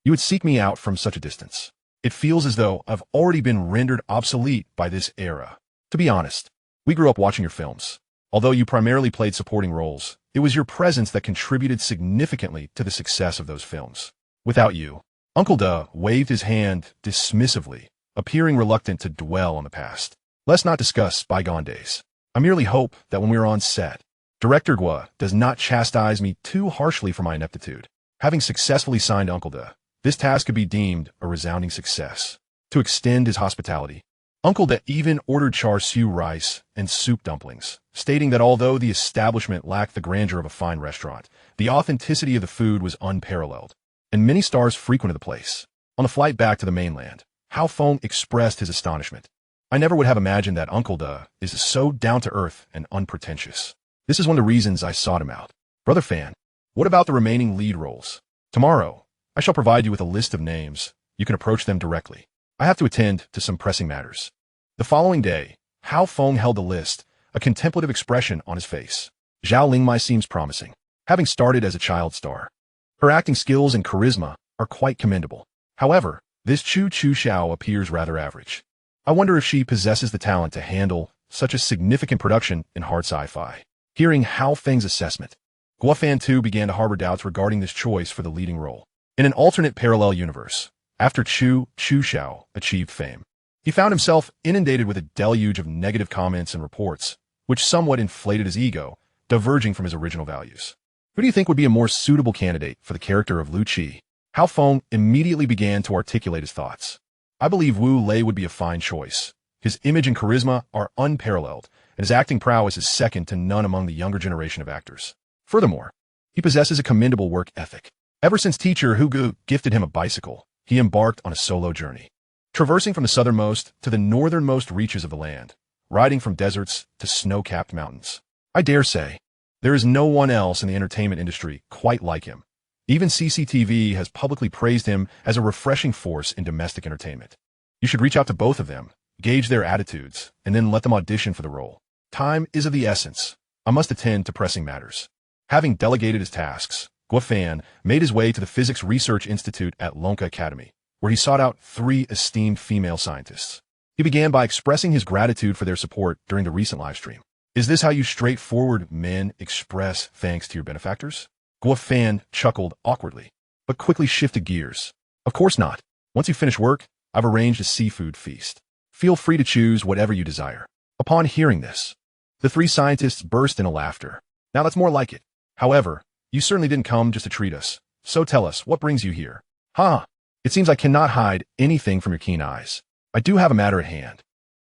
[SPEAKER 1] you would seek me out from such a distance. It feels as though I've already been rendered obsolete by this era. To be honest, We grew up watching your films. Although you primarily played supporting roles, it was your presence that contributed significantly to the success of those films. Without you, Uncle Duh waved his hand dismissively, appearing reluctant to dwell on the past. Let's not discuss bygone days. I merely hope that when we are on set, Director Gua does not chastise me too harshly for my ineptitude. Having successfully signed Uncle Duh, this task could be deemed a resounding success. To extend his hospitality, Uncle Duh even ordered char siu rice and soup dumplings, stating that although the establishment lacked the grandeur of a fine restaurant, the authenticity of the food was unparalleled, and many stars frequented the place. On the flight back to the mainland, Hao Feng expressed his astonishment. I never would have imagined that Uncle Duh is so down-to-earth and unpretentious. This is one of the reasons I sought him out. Brother Fan, what about the remaining lead roles? Tomorrow, I shall provide you with a list of names. You can approach them directly. I have to attend to some pressing matters. The following day, Hao Feng held the list, a contemplative expression on his face. Zhao Lingmai seems promising, having started as a child star. Her acting skills and charisma are quite commendable. However, this Chu Chu Xiao appears rather average. I wonder if she possesses the talent to handle such a significant production in hard sci-fi. Hearing Hao Feng's assessment, Gua Fan too began to harbor doubts regarding this choice for the leading role. In an alternate parallel universe, after Chu Chu Xiao achieved fame, he found himself inundated with a deluge of negative comments and reports, which somewhat inflated his ego, diverging from his original values. Who do you think would be a more suitable candidate for the character of Lu Qi? Hao Feng immediately began to articulate his thoughts. I believe Wu Lei would be a fine choice. His image and charisma are unparalleled, and his acting prowess is second to none among the younger generation of actors. Furthermore, he possesses a commendable work ethic. Ever since teacher Hugu gifted him a bicycle, he embarked on a solo journey, traversing from the southernmost to the northernmost reaches of the land, riding from deserts to snow-capped mountains. I dare say, there is no one else in the entertainment industry quite like him. Even CCTV has publicly praised him as a refreshing force in domestic entertainment. You should reach out to both of them, gauge their attitudes, and then let them audition for the role. Time is of the essence. I must attend to pressing matters. Having delegated his tasks, Gua Fan made his way to the Physics Research Institute at Lonka Academy, where he sought out 3 esteemed female scientists. He began by expressing his gratitude for their support during the recent livestream. Is this how you straightforward men express thanks to your benefactors? Gua Fan chuckled awkwardly, but quickly shifted gears. Of course not. Once you finish work, I've arranged a seafood feast. Feel free to choose whatever you desire. Upon hearing this, the 3 scientists burst into laughter. Now that's more like it. However, you certainly didn't come just to treat us. So tell us, what brings you here? Ha! It seems I cannot hide anything from your keen eyes. I do have a matter at hand.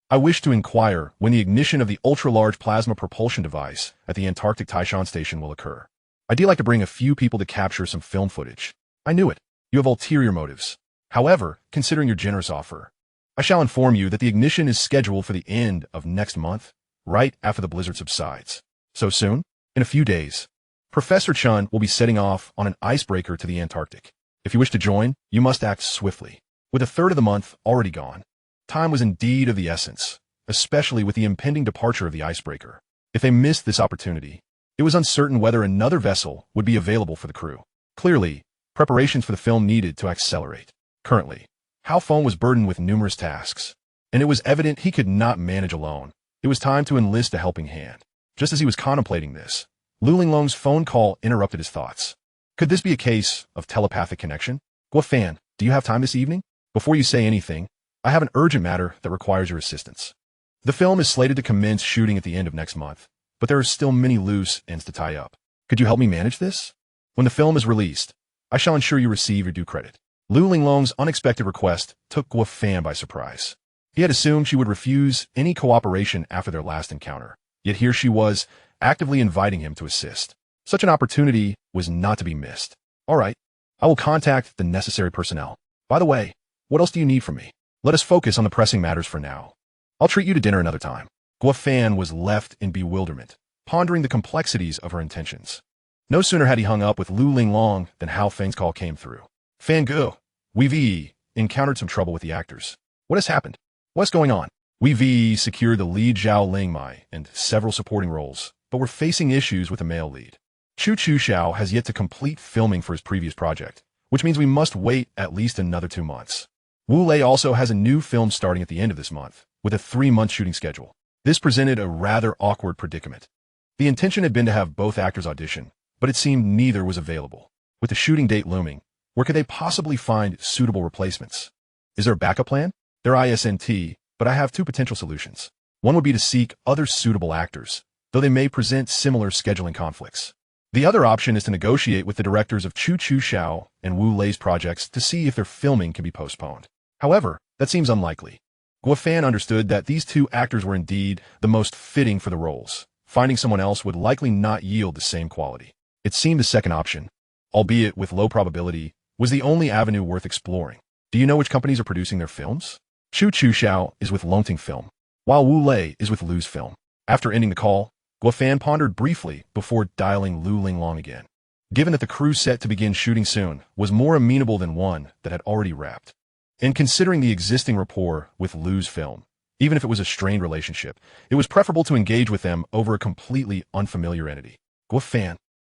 [SPEAKER 1] I wish to inquire when the ignition of the ultra-large plasma propulsion device at the Antarctic Taishan station will occur. I'd like to bring a few people to capture some film footage. I knew it. You have ulterior motives. However, considering your generous offer, I shall inform you that the ignition is scheduled for the end of next month, right after the blizzard subsides. So soon? In a few days. Professor Chun will be setting off on an icebreaker to the Antarctic. If you wish to join, you must act swiftly. With a third of the month already gone, time was indeed of the essence, especially with the impending departure of the icebreaker. If they missed this opportunity, it was uncertain whether another vessel would be available for the crew. Clearly, preparations for the film needed to accelerate. Currently, Hao Feng was burdened with numerous tasks, and it was evident he could not manage alone. It was time to enlist a helping hand. Just as he was contemplating this, Lu Linglong's phone call interrupted his thoughts. Could this be a case of telepathic connection? Gua Fan, do you have time this evening? Before you say anything, I have an urgent matter that requires your assistance. The film is slated to commence shooting at the end of next month, but there are still many loose ends to tie up. Could you help me manage this? When the film is released, I shall ensure you receive your due credit. Lu Linglong's unexpected request took Gua Fan by surprise. He had assumed she would refuse any cooperation after their last encounter, yet here she was, actively inviting him to assist. Such an opportunity was not to be missed. All right, I will contact the necessary personnel. By the way, what else do you need from me? Let us focus on the pressing matters for now. I'll treat you to dinner another time. Gua Fan was left in bewilderment, pondering the complexities of her intentions. No sooner had he hung up with Lu Linglong than Hao Feng's call came through. Fan Gu, we've encountered some trouble with the actors. What has happened? What's going on? We've secured the lead Zhao Lingmai and several supporting roles, but we're facing issues with the male lead. Chu Chu Xiao has yet to complete filming for his previous project, which means we must wait at least another 2 months. Wu Lei also has a new film starting at the end of this month, with a 3-month shooting schedule. This presented a rather awkward predicament. The intention had been to have both actors audition, but it seemed neither was available. With the shooting date looming, where could they possibly find suitable replacements? Is there a backup plan? There isn't, but I have two potential solutions. One would be to seek other suitable actors, though they may present similar scheduling conflicts. The other option is to negotiate with the directors of Chu Chu Xiao and Wu Lei's projects to see if their filming can be postponed. However, that seems unlikely. Guofan understood that these two actors were indeed the most fitting for the roles. Finding someone else would likely not yield the same quality. It seemed the second option, albeit with low probability, was the only avenue worth exploring. Do you know which companies are producing their films? Chu Chu Xiao is with Longting Film, while Wu Lei is with Lu's Film. After ending the call, Guofan pondered briefly before dialing Lu Linglong again. Given that the crew set to begin shooting soon was more amenable than one that had already wrapped, and considering the existing rapport with Lu's Film, even if it was a strained relationship, it was preferable to engage with them over a completely unfamiliar entity. Guofan,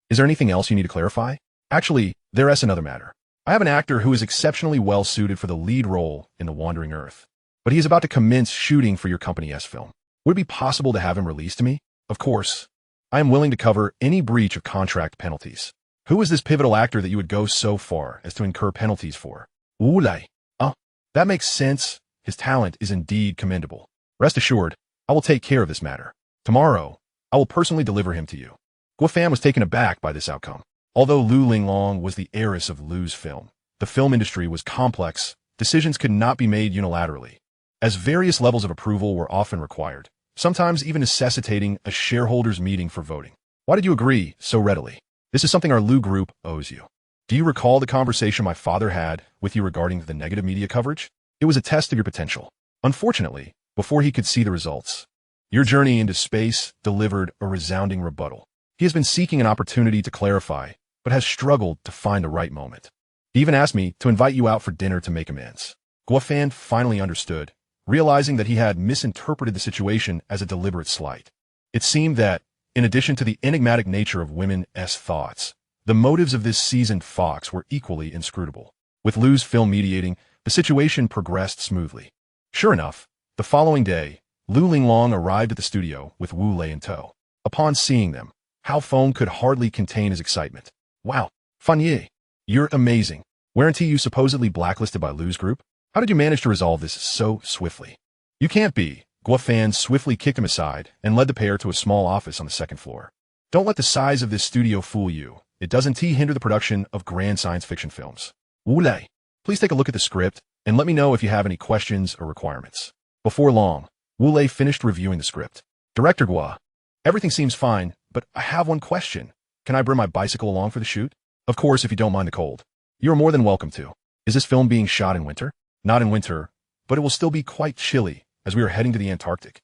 [SPEAKER 1] is there anything else you need to clarify? Actually, there's another matter. I have an actor who is exceptionally well suited for the lead role in The Wandering Earth, but he is about to commence shooting for your company's film. Would it be possible to have him released to me? Of course. I am willing to cover any breach of contract penalties. Who is this pivotal actor that you would go so far as to incur penalties for? Wu Lei. Oh, that makes sense. His talent is indeed commendable. Rest assured, I will take care of this matter. Tomorrow, I will personally deliver him to you. Guofan was taken aback by this outcome. Although Lu Linglong was the heiress of Lu's Film, the film industry was complex. Decisions could not be made unilaterally, as various levels of approval were often required, sometimes even necessitating a shareholders' meeting for voting. Why did you agree so readily? This is something our Lu Group owes you. Do you recall the conversation my father had with you regarding the negative media coverage? It was a test of your potential. Unfortunately, before he could see the results, your journey into space delivered a resounding rebuttal. He has been seeking an opportunity to clarify, but has struggled to find the right moment. He even asked me to invite you out for dinner to make amends. Guofan finally understood, realizing that he had misinterpreted the situation as a deliberate slight. It seemed that, in addition to the enigmatic nature of women's thoughts, the motives of this seasoned fox were equally inscrutable. With Lu's Film mediating, the situation progressed smoothly. Sure enough, the following day, Lu Linglong arrived at the studio with Wu Lei in tow. Upon seeing them, Hao Feng could hardly contain his excitement. Wow, Fan Ye, you're amazing. Weren't you supposedly blacklisted by Lu's group? How did you manage to resolve this so swiftly? You can't be. Guofan swiftly kicked him aside and led the pair to a small office on the second floor. Don't let the size of this studio fool you. It doesn't hinder the production of grand science fiction films. Wu Lei, please take a look at the script and let me know if you have any questions or requirements. Before long, Wu Lei finished reviewing the script. Director Gua, everything seems fine, but I have one question. Can I bring my bicycle along for the shoot? Of course, if you don't mind the cold. You are more than welcome to. Is this film being shot in winter? Not in winter, but it will still be quite chilly as we are heading to the Antarctic.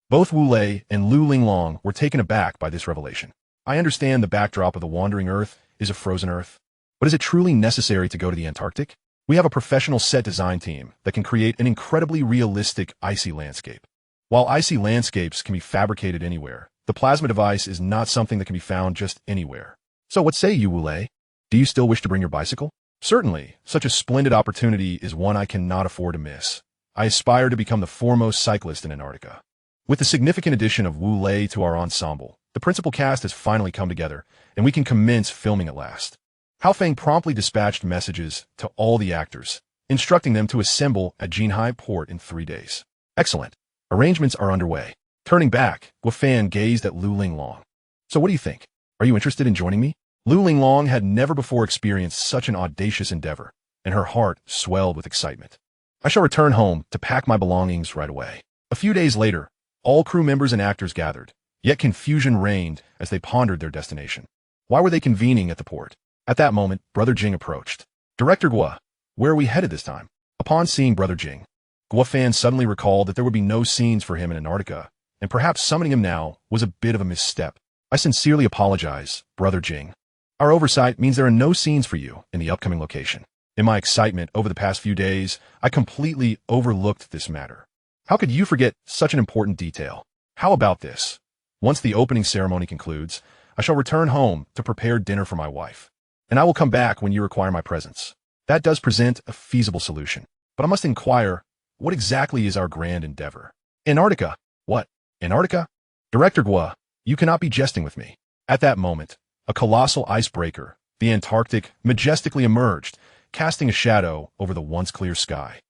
[SPEAKER 1] Both Wu Lei and Lu Linglong were taken aback by this revelation. I understand the backdrop of The Wandering Earth is a frozen Earth, but is it truly necessary to go to the Antarctic? We have a professional set design team that can create an incredibly realistic icy landscape. While icy landscapes can be fabricated anywhere, the plasma device is not something that can be found just anywhere. So what say you, Wu Lei? Do you still wish to bring your bicycle? Certainly, such a splendid opportunity is one I cannot afford to miss. I aspire to become the foremost cyclist in Antarctica. With the significant addition of Wu Lei to our ensemble, the principal cast has finally come together, and we can commence filming at last. Hao Feng promptly dispatched messages to all the actors, instructing them to assemble at Jinhai Port in 3 days. Excellent. Arrangements are underway. Turning back, Guofan gazed at Lu Linglong. So what do you think? Are you interested in joining me? Lu Linglong had never before experienced such an audacious endeavor, and her heart swelled with excitement. I shall return home to pack my belongings right away. A few days later, all crew members and actors gathered, yet confusion reigned as they pondered their destination. Why were they convening at the port? At that moment, Brother Jing approached. Director Gua, where are we headed this time? Upon seeing Brother Jing, Guofan suddenly recalled that there would be no scenes for him in Antarctica, and perhaps summoning him now was a bit of a misstep. I sincerely apologize, Brother Jing. Our oversight means there are no scenes for you in the upcoming location. In my excitement over the past few days, I completely overlooked this matter. How could you forget such an important detail? How about this? Once the opening ceremony concludes, I shall return home to prepare dinner for my wife, and I will come back when you require my presence. That does present a feasible solution, but I must inquire, what exactly is our grand endeavor? Antarctica. What? Antarctica? Director Gua, you cannot be jesting with me. At that moment, a colossal icebreaker, the Antarctic, majestically emerged, casting a shadow over the once clear sky.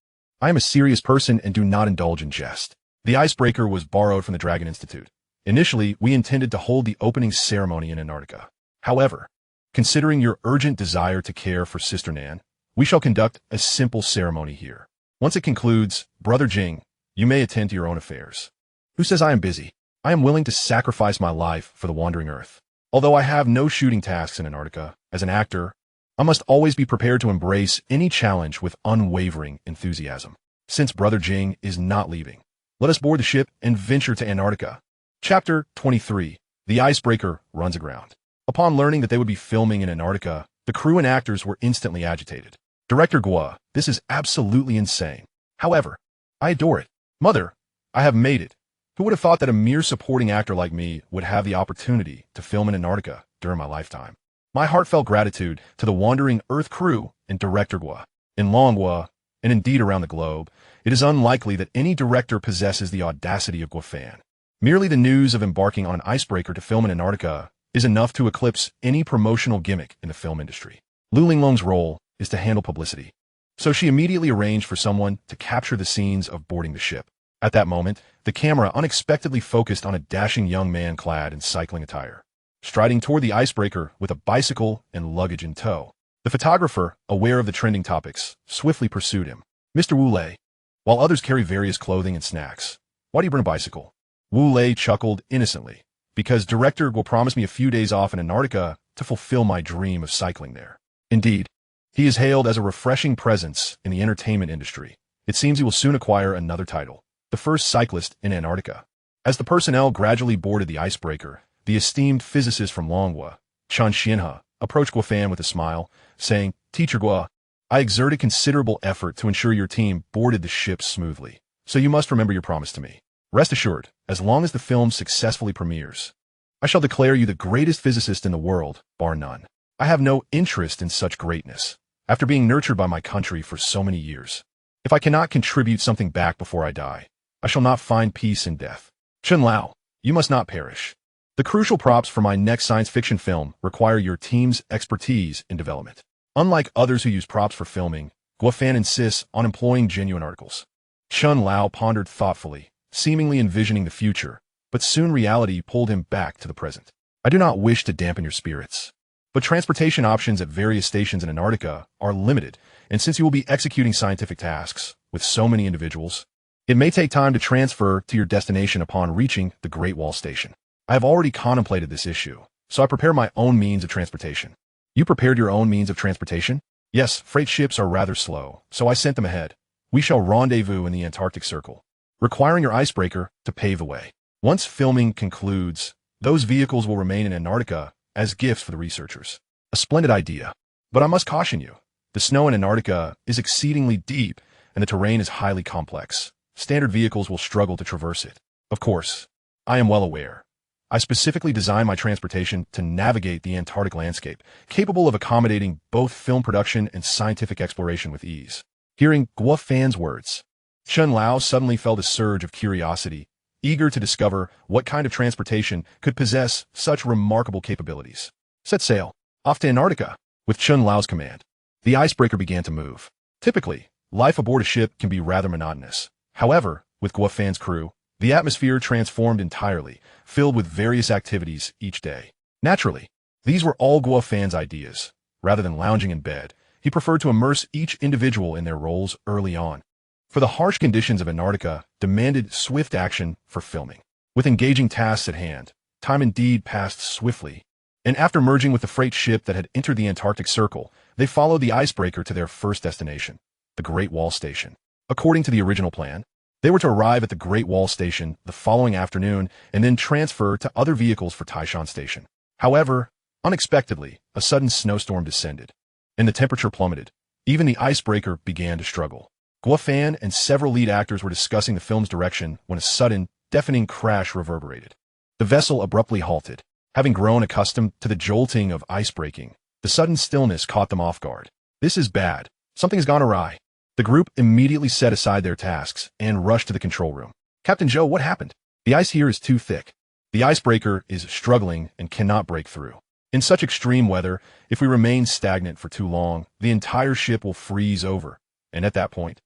[SPEAKER 1] I am a serious person and do not indulge in jest. The icebreaker was borrowed from the Dragon Institute. Initially, we intended to hold the opening ceremony in Antarctica. However, considering your urgent desire to care for Sister Nan, we shall conduct a simple ceremony here. Once it concludes, Brother Jing, you may attend to your own affairs. Who says I am busy? I am willing to sacrifice my life for the wandering earth. Although I have no shooting tasks in Antarctica, as an actor, I must always be prepared to embrace any challenge with unwavering enthusiasm. Since Brother Jing is not leaving, let us board the ship and venture to Antarctica. Chapter 23. The icebreaker runs aground. Upon learning that they would be filming in Antarctica, the crew and actors were instantly agitated. Director Gua, this is absolutely insane. However, I adore it. Mother, I have made it. Who would have thought that a mere supporting actor like me would have the opportunity to film in Antarctica during my lifetime? My heartfelt gratitude to the Wandering Earth crew and Director Gua. In Longwa, and indeed around the globe, it is unlikely that any director possesses the audacity of Guafan. Merely the news of embarking on an icebreaker to film in Antarctica is enough to eclipse any promotional gimmick in the film industry. Lu Linglong's role is to handle publicity, so she immediately arranged for someone to capture the scenes of boarding the ship. At that moment, the camera unexpectedly focused on a dashing young man clad in cycling attire, striding toward the icebreaker with a bicycle and luggage in tow. The photographer, aware of the trending topics, swiftly pursued him. Mr. Wu Lei, while others carry various clothing and snacks, why do you bring a bicycle? Wu Lei chuckled innocently, because Director will promise me a few days off in Antarctica to fulfill my dream of cycling there. Indeed, he is hailed as a refreshing presence in the entertainment industry. It seems he will soon acquire another title, the first cyclist in Antarctica. As the personnel gradually boarded the icebreaker, the esteemed physicist from Longwa, Chan Xianhe, approached Guafan with a smile, saying, Teacher Gua, I exerted considerable effort to ensure your team boarded the ship smoothly, so you must remember your promise to me. Rest assured, as long as the film successfully premieres, I shall declare you the greatest physicist in the world, bar none. I have no interest in such greatness, after being nurtured by my country for so many years. If I cannot contribute something back before I die, I shall not find peace in death. Chen Lao, you must not perish. The crucial props for my next science fiction film require your team's expertise in development. Unlike others who use props for filming, Guafan insists on employing genuine articles. Chen Lao pondered thoughtfully, seemingly envisioning the future, but soon reality pulled him back to the present. I do not wish to dampen your spirits, but transportation options at various stations in Antarctica are limited, and since you will be executing scientific tasks with so many individuals, it may take time to transfer to your destination upon reaching the Great Wall Station. I have already contemplated this issue, so I prepare my own means of transportation. You prepared your own means of transportation? Yes, freight ships are rather slow, so I sent them ahead. We shall rendezvous in the Antarctic Circle, requiring your icebreaker to pave the way. Once filming concludes, those vehicles will remain in Antarctica as gifts for the researchers. A splendid idea. But I must caution you, the snow in Antarctica is exceedingly deep and the terrain is highly complex. Standard vehicles will struggle to traverse it. Of course, I am well aware. I specifically designed my transportation to navigate the Antarctic landscape, capable of accommodating both film production and scientific exploration with ease. Hearing Guafan's words, Chen Lao suddenly felt a surge of curiosity, eager to discover what kind of transportation could possess such remarkable capabilities. Set sail, off to Antarctica. With Chen Lao's command, the icebreaker began to move. Typically, life aboard a ship can be rather monotonous. However, with Guafan's crew, the atmosphere transformed entirely, filled with various activities each day. Naturally, these were all Guafan's ideas. Rather than lounging in bed, he preferred to immerse each individual in their roles early on. For the harsh conditions of Antarctica demanded swift action for filming. With engaging tasks at hand, time indeed passed swiftly, and after merging with the freight ship that had entered the Antarctic Circle, they followed the icebreaker to their first destination, the Great Wall Station. According to the original plan, they were to arrive at the Great Wall Station the following afternoon and then transfer to other vehicles for Taishan Station. However, unexpectedly, a sudden snowstorm descended, and the temperature plummeted. Even the icebreaker began to struggle. Guafan and several lead actors were discussing the film's direction when a sudden, deafening crash reverberated. The vessel abruptly halted. Having grown accustomed to the jolting of ice-breaking, the sudden stillness caught them off guard. This is bad. Something has gone awry. The group immediately set aside their tasks and rushed to the control room. Captain Joe, what happened? The ice here is too thick. The icebreaker is struggling and cannot break through. In such extreme weather, if we remain stagnant for too long, the entire ship will freeze over, and at that point,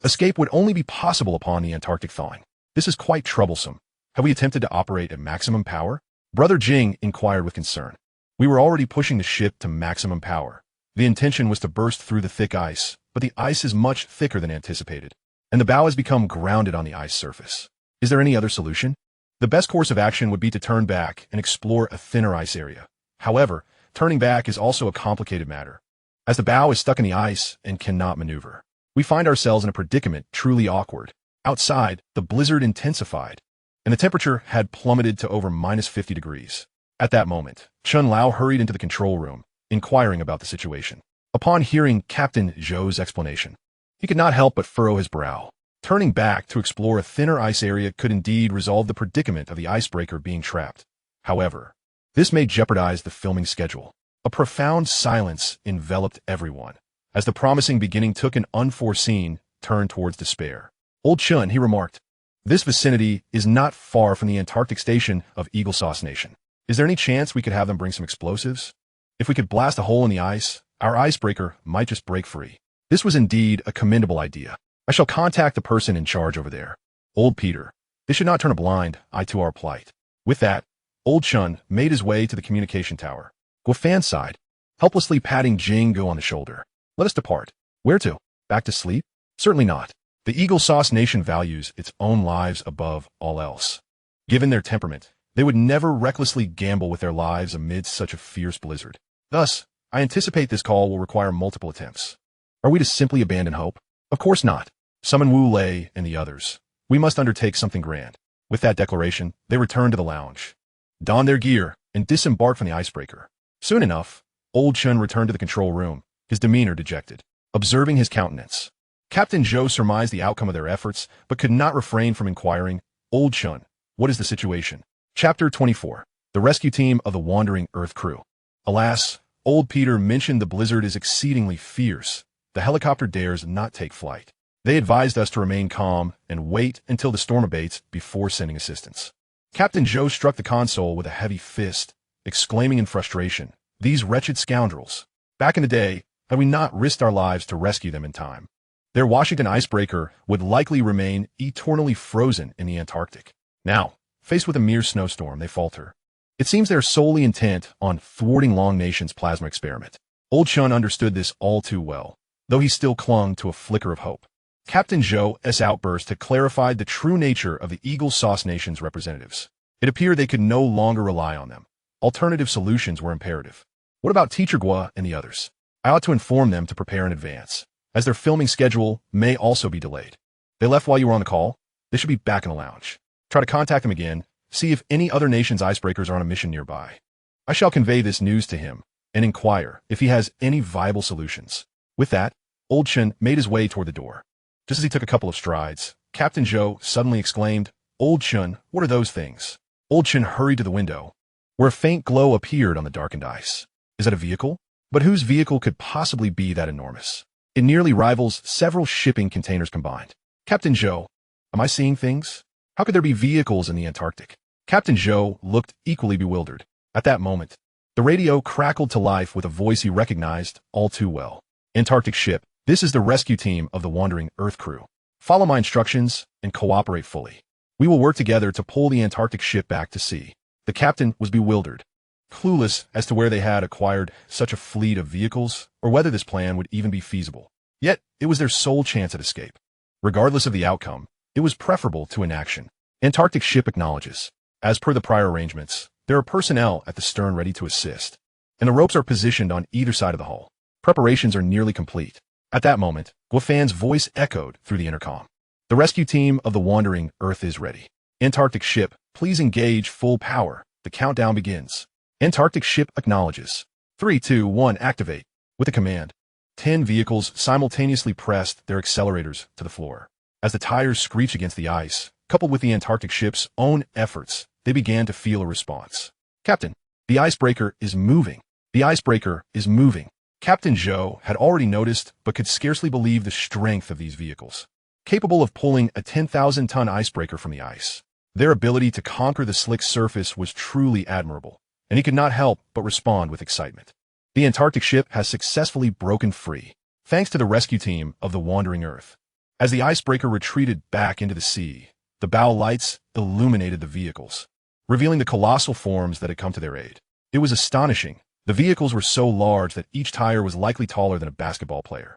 [SPEAKER 1] escape would only be possible upon the Antarctic thawing. This is quite troublesome. Have we attempted to operate at maximum power? Brother Jing inquired with concern. We were already pushing the ship to maximum power. The intention was to burst through the thick ice, but the ice is much thicker than anticipated, and the bow has become grounded on the ice surface. Is there any other solution? The best course of action would be to turn back and explore a thinner ice area. However, turning back is also a complicated matter, as the bow is stuck in the ice and cannot maneuver. We find ourselves in a predicament truly awkward. Outside, the blizzard intensified, and the temperature had plummeted to over -50 degrees. At that moment, Chun Lao hurried into the control room, inquiring about the situation. Upon hearing Captain Zhou's explanation, he could not help but furrow his brow. Turning back to explore a thinner ice area could indeed resolve the predicament of the icebreaker being trapped. However, this may jeopardize the filming schedule. A profound silence enveloped everyone, as the promising beginning took an unforeseen turn towards despair. Old Chun, he remarked, this vicinity is not far from the Antarctic station of Eagle Sauce Nation. Is there any chance we could have them bring some explosives? If we could blast a hole in the ice, our icebreaker might just break free. This was indeed a commendable idea. I shall contact the person in charge over there. Old Peter, they should not turn a blind eye to our plight. With that, Old Chun made his way to the communication tower. Guofan sighed, helplessly patting Jing on the shoulder. Let us depart. Where to? Back to sleep? Certainly not. The Eagle Sauce Nation values its own lives above all else. Given their temperament, they would never recklessly gamble with their lives amidst such a fierce blizzard. Thus, I anticipate this call will require multiple attempts. Are we to simply abandon hope? Of course not. Summon Wu Lei and the others. We must undertake something grand. With that declaration, they returned to the lounge, donned their gear, and disembarked from the icebreaker. Soon enough, Old Chun returned to the control room, his demeanor dejected. Observing his countenance, Captain Zhou surmised the outcome of their efforts, but could not refrain from inquiring, Old Chun, what is the situation? Chapter 24. The Rescue Team of the Wandering Earth Crew. Alas, Old Peter mentioned the blizzard is exceedingly fierce. The helicopter dares not take flight. They advised us to remain calm and wait until the storm abates before sending assistance. Captain Zhou struck the console with a heavy fist, exclaiming in frustration, these wretched scoundrels. Back in the day, had we not risked our lives to rescue them in time, their Washington icebreaker would likely remain eternally frozen in the Antarctic. Now, faced with a mere snowstorm, they falter. It seems they are solely intent on thwarting Long Nation's plasma experiment. Old Chun understood this all too well, though he still clung to a flicker of hope. Captain Zhou's outburst had clarified the true nature of the Eagle Sauce Nation's representatives. It appeared they could no longer rely on them. Alternative solutions were imperative. What about Teacher Gua and the others? I ought to inform them to prepare in advance, as their filming schedule may also be delayed. They left while you were on the call? They should be back in the lounge. Try to contact them again, see if any other nation's icebreakers are on a mission nearby. I shall convey this news to him, and inquire if he has any viable solutions. With that, Old Chun made his way toward the door. Just as he took a couple of strides, Captain Zhou suddenly exclaimed, Old Chun, what are those things? Old Chun hurried to the window, where a faint glow appeared on the darkened ice. Is that a vehicle? But whose vehicle could possibly be that enormous? It nearly rivals several shipping containers combined. Captain Zhou, am I seeing things? How could there be vehicles in the Antarctic? Captain Zhou looked equally bewildered. At that moment, the radio crackled to life with a voice he recognized all too well. Antarctic ship, this is the rescue team of the Wandering Earth Crew. Follow my instructions and cooperate fully. We will work together to pull the Antarctic ship back to sea. The captain was bewildered, clueless as to where they had acquired such a fleet of vehicles or whether this plan would even be feasible. Yet, it was their sole chance at escape. Regardless of the outcome, it was preferable to inaction. Antarctic ship acknowledges. As per the prior arrangements, there are personnel at the stern ready to assist, and the ropes are positioned on either side of the hull. Preparations are nearly complete. At that moment, Guofan's voice echoed through the intercom. The rescue team of the Wandering Earth is ready. Antarctic ship, please engage full power. The countdown begins. Antarctic ship acknowledges. 3, 2, 1, activate. With a command, 10 vehicles simultaneously pressed their accelerators to the floor. As the tires screeched against the ice, coupled with the Antarctic ship's own efforts, they began to feel a response. Captain, the icebreaker is moving. The icebreaker is moving. Captain Zhou had already noticed but could scarcely believe the strength of these vehicles, capable of pulling a 10,000-ton icebreaker from the ice. Their ability to conquer the slick surface was truly admirable, and he could not help but respond with excitement. The Antarctic ship has successfully broken free, thanks to the rescue team of the Wandering Earth. As the icebreaker retreated back into the sea, the bow lights illuminated the vehicles, revealing the colossal forms that had come to their aid. It was astonishing. The vehicles were so large that each tire was likely taller than a basketball player.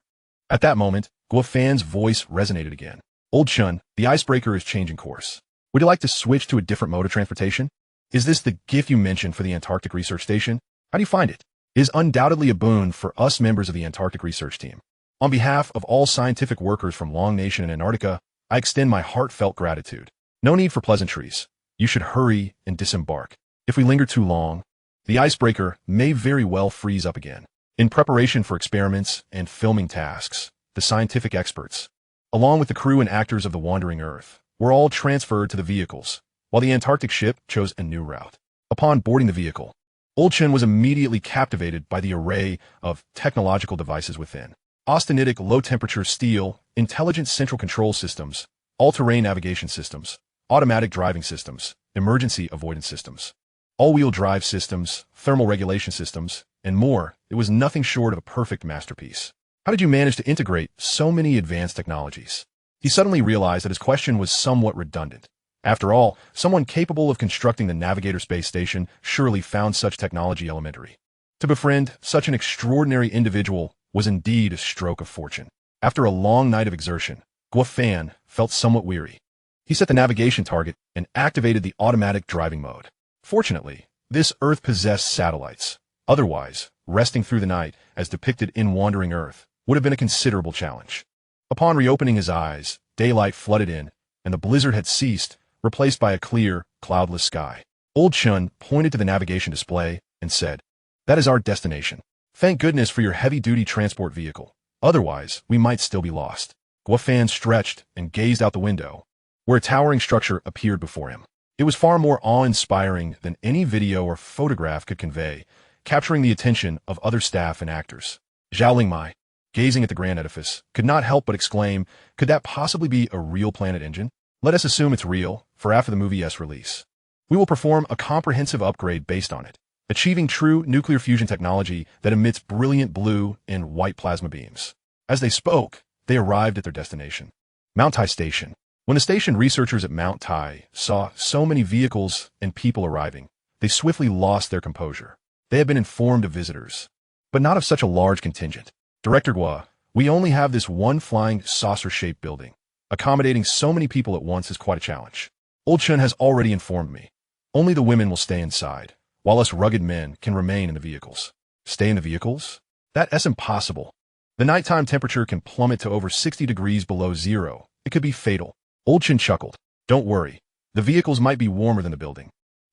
[SPEAKER 1] At that moment, Guo Fan's voice resonated again. Old Chun, the icebreaker is changing course. Would you like to switch to a different mode of transportation? Is this the gift you mentioned for the Antarctic Research Station? How do you find it? It is undoubtedly a boon for us members of the Antarctic Research Team. On behalf of all scientific workers from Long Nation and Antarctica, I extend my heartfelt gratitude. No need for pleasantries. You should hurry and disembark. If we linger too long, the icebreaker may very well freeze up again. In preparation for experiments and filming tasks, the scientific experts, along with the crew and actors of the Wandering Earth, were all transferred to the vehicles, while the Antarctic ship chose a new route. Upon boarding the vehicle, Old Chun was immediately captivated by the array of technological devices within. Austenitic low-temperature steel, intelligent central control systems, all-terrain navigation systems, automatic driving systems, emergency avoidance systems, all-wheel drive systems, thermal regulation systems, and more. It was nothing short of a perfect masterpiece. How did you manage to integrate so many advanced technologies? He suddenly realized that his question was somewhat redundant. After all, someone capable of constructing the Navigator space station surely found such technology elementary. To befriend such an extraordinary individual was indeed a stroke of fortune. After a long night of exertion, Guo Fan felt somewhat weary. He set the navigation target and activated the automatic driving mode. Fortunately, this Earth possessed satellites. Otherwise, resting through the night, as depicted in Wandering Earth, would have been a considerable challenge. Upon reopening his eyes, daylight flooded in, and the blizzard had ceased, replaced by a clear, cloudless sky. Old Chun pointed to the navigation display and said, "That is our destination. Thank goodness for your heavy-duty transport vehicle. Otherwise, we might still be lost." Guo Fan stretched and gazed out the window, where a towering structure appeared before him. It was far more awe-inspiring than any video or photograph could convey, capturing the attention of other staff and actors. Zhao Lingmai, gazing at the grand edifice, could not help but exclaim, "Could that possibly be a real planet engine? Let us assume it's real, for after the movie's release, we will perform a comprehensive upgrade based on it, achieving true nuclear fusion technology that emits brilliant blue and white plasma beams." As they spoke, they arrived at their destination, Mount Tai Station. When the station researchers at Mount Tai saw so many vehicles and people arriving, they swiftly lost their composure. They had been informed of visitors, but not of such a large contingent. "Director Guo, we only have this one flying saucer-shaped building. Accommodating so many people at once is quite a challenge. Old Chun has already informed me. Only the women will stay inside, while us rugged men can remain in the vehicles." "Stay in the vehicles? That's impossible. The nighttime temperature can plummet to over 60 degrees below zero. It could be fatal." Old Chun chuckled. "Don't worry. The vehicles might be warmer than the building."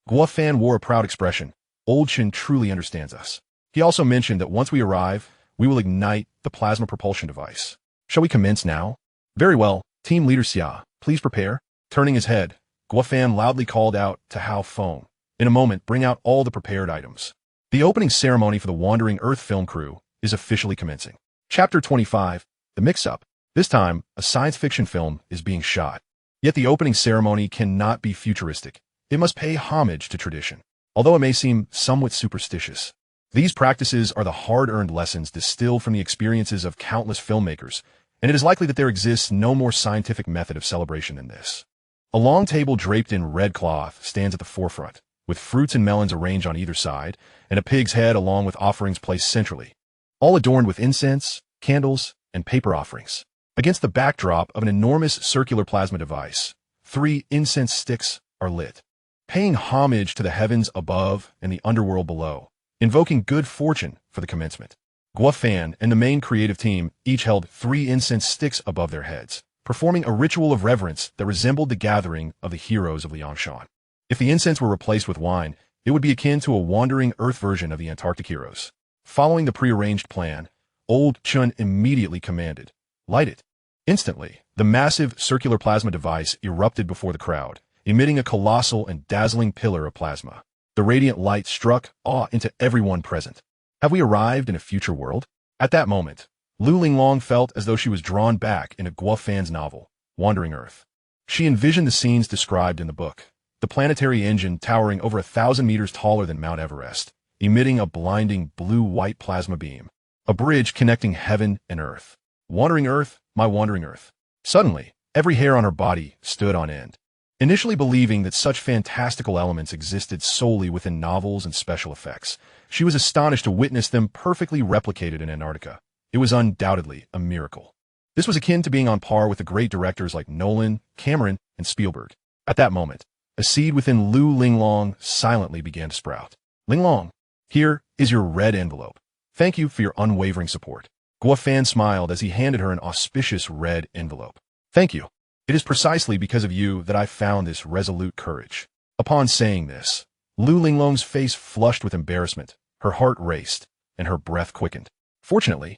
[SPEAKER 1] Guo Fan wore a proud expression. Old Chun truly understands us. He also mentioned that once we arrive, we will ignite the plasma propulsion device. "Shall we commence now?" "Very well. Team Leader Xia, please prepare." Turning his head, Guo Fan loudly called out to Hao Feng. "In a moment, bring out all the prepared items. The opening ceremony for the Wandering Earth film crew is officially commencing." Chapter 25, The Mix-Up. This time, a science fiction film is being shot. Yet the opening ceremony cannot be futuristic. It must pay homage to tradition, although it may seem somewhat superstitious. These practices are the hard-earned lessons distilled from the experiences of countless filmmakers, and it is likely that there exists no more scientific method of celebration than this. A long table draped in red cloth stands at the forefront, with fruits and melons arranged on either side, and a pig's head along with offerings placed centrally, all adorned with incense, candles, and paper offerings. Against the backdrop of an enormous circular plasma device, 3 incense sticks are lit, paying homage to the heavens above and the underworld below, invoking good fortune for the commencement. Guo Fan and the main creative team each held 3 incense sticks above their heads, performing a ritual of reverence that resembled the gathering of the heroes of Liangshan. If the incense were replaced with wine, it would be akin to a Wandering Earth version of the Antarctic heroes. Following the prearranged plan, Old Chun immediately commanded, "Light it." Instantly, the massive circular plasma device erupted before the crowd, emitting a colossal and dazzling pillar of plasma. The radiant light struck awe into everyone present. Have we arrived in a future world? At that moment, Lu Linglong felt as though she was drawn back into Guo Fan's novel, Wandering Earth. She envisioned the scenes described in the book, the planetary engine towering over 1,000 meters taller than Mount Everest, emitting a blinding blue-white plasma beam. A bridge connecting heaven and earth. Wandering Earth, my wandering Earth. Suddenly, every hair on her body stood on end. Initially believing that such fantastical elements existed solely within novels and special effects, she was astonished to witness them perfectly replicated in Antarctica. It was undoubtedly a miracle. This was akin to being on par with the great directors like Nolan, Cameron, and Spielberg. At that moment, a seed within Lu Linglong silently began to sprout. Linglong, here is your red envelope. Thank you for your unwavering support. Guo Fan smiled as he handed her an auspicious red envelope. Thank you. It is precisely because of you that I found this resolute courage. Upon saying this, Lu Linglong's face flushed with embarrassment, her heart raced, and her breath quickened. Fortunately,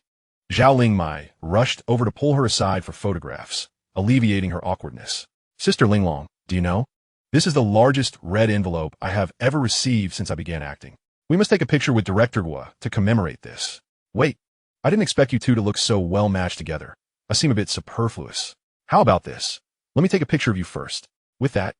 [SPEAKER 1] Zhao Lingmai rushed over to pull her aside for photographs, alleviating her awkwardness. Sister Linglong, do you know? This is the largest red envelope I have ever received since I began acting. We must take a picture with Director Guo to commemorate this. Wait, I didn't expect you two to look so well matched together. I seem a bit superfluous. How about this? Let me take a picture of you first. With that,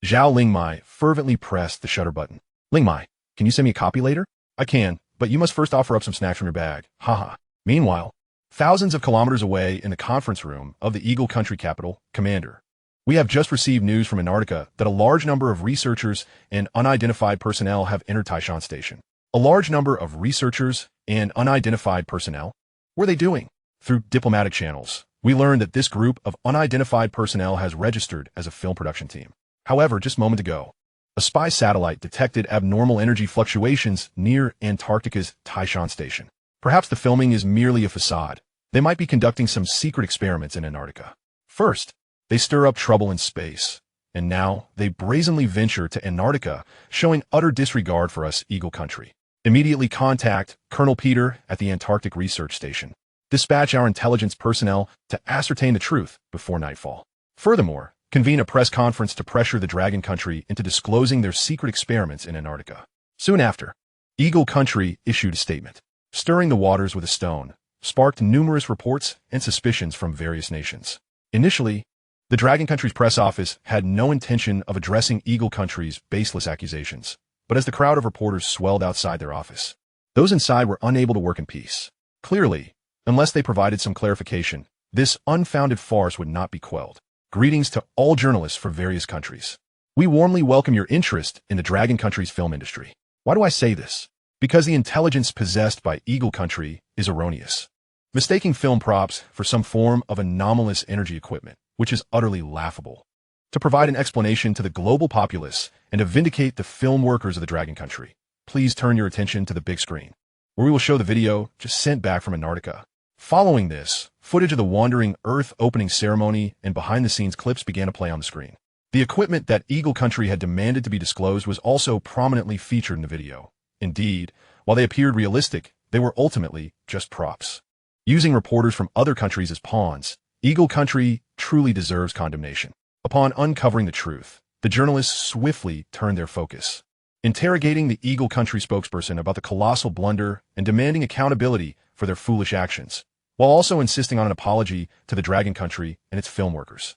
[SPEAKER 1] Zhao Lingmai fervently pressed the shutter button. Lingmai, can you send me a copy later? I can, but you must first offer up some snacks from your bag. Haha. Meanwhile, thousands of kilometers away in the conference room of the Eagle Country capital, Commander, we have just received news from Antarctica that a large number of researchers and unidentified personnel have entered Taishan Station. A large number of researchers and unidentified personnel? What are they doing? Through diplomatic channels, we learned that this group of unidentified personnel has registered as a film production team. However, just a moment ago, a spy satellite detected abnormal energy fluctuations near Antarctica's Taishan Station. Perhaps the filming is merely a facade. They might be conducting some secret experiments in Antarctica. First, they stir up trouble in space, and now they brazenly venture to Antarctica, showing utter disregard for us, Eagle Country. Immediately contact Colonel Peter at the Antarctic Research Station. Dispatch our intelligence personnel to ascertain the truth before nightfall. Furthermore, convene a press conference to pressure the Dragon Country into disclosing their secret experiments in Antarctica. Soon after, Eagle Country issued a statement. Stirring the waters with a stone sparked numerous reports and suspicions from various nations. Initially, the Dragon Country's press office had no intention of addressing Eagle Country's baseless accusations, but as the crowd of reporters swelled outside their office, those inside were unable to work in peace. Clearly, unless they provided some clarification, this unfounded farce would not be quelled. Greetings to all journalists from various countries. We warmly welcome your interest in the Dragon Country's film industry. Why do I say this? Because the intelligence possessed by Eagle Country is erroneous. Mistaking film props for some form of anomalous energy equipment, which is utterly laughable. To provide an explanation to the global populace and to vindicate the film workers of the Dragon Country, please turn your attention to the big screen, where we will show the video just sent back from Antarctica. Following this, footage of the Wandering Earth opening ceremony and behind-the-scenes clips began to play on the screen. The equipment that Eagle Country had demanded to be disclosed was also prominently featured in the video. Indeed, while they appeared realistic, they were ultimately just props. Using reporters from other countries as pawns, Eagle Country truly deserves condemnation. Upon uncovering the truth, the journalists swiftly turned their focus, interrogating the Eagle Country spokesperson about the colossal blunder and demanding accountability for their foolish actions, while also insisting on an apology to the Dragon Country and its film workers.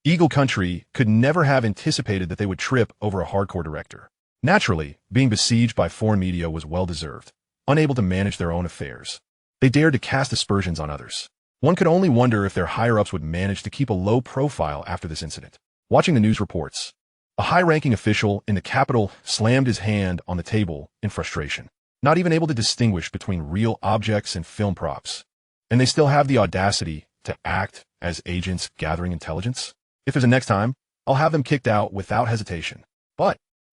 [SPEAKER 1] Eagle Country could never have anticipated that they would trip over a hardcore director. Naturally, being besieged by foreign media was well-deserved, unable to manage their own affairs. They dared to cast aspersions on others. One could only wonder if their higher-ups would manage to keep a low profile after this incident. Watching the news reports, a high-ranking official in the capital slammed his hand on the table in frustration, not even able to distinguish between real objects and film props. And they still have the audacity to act as agents gathering intelligence? If there's a next time, I'll have them kicked out without hesitation.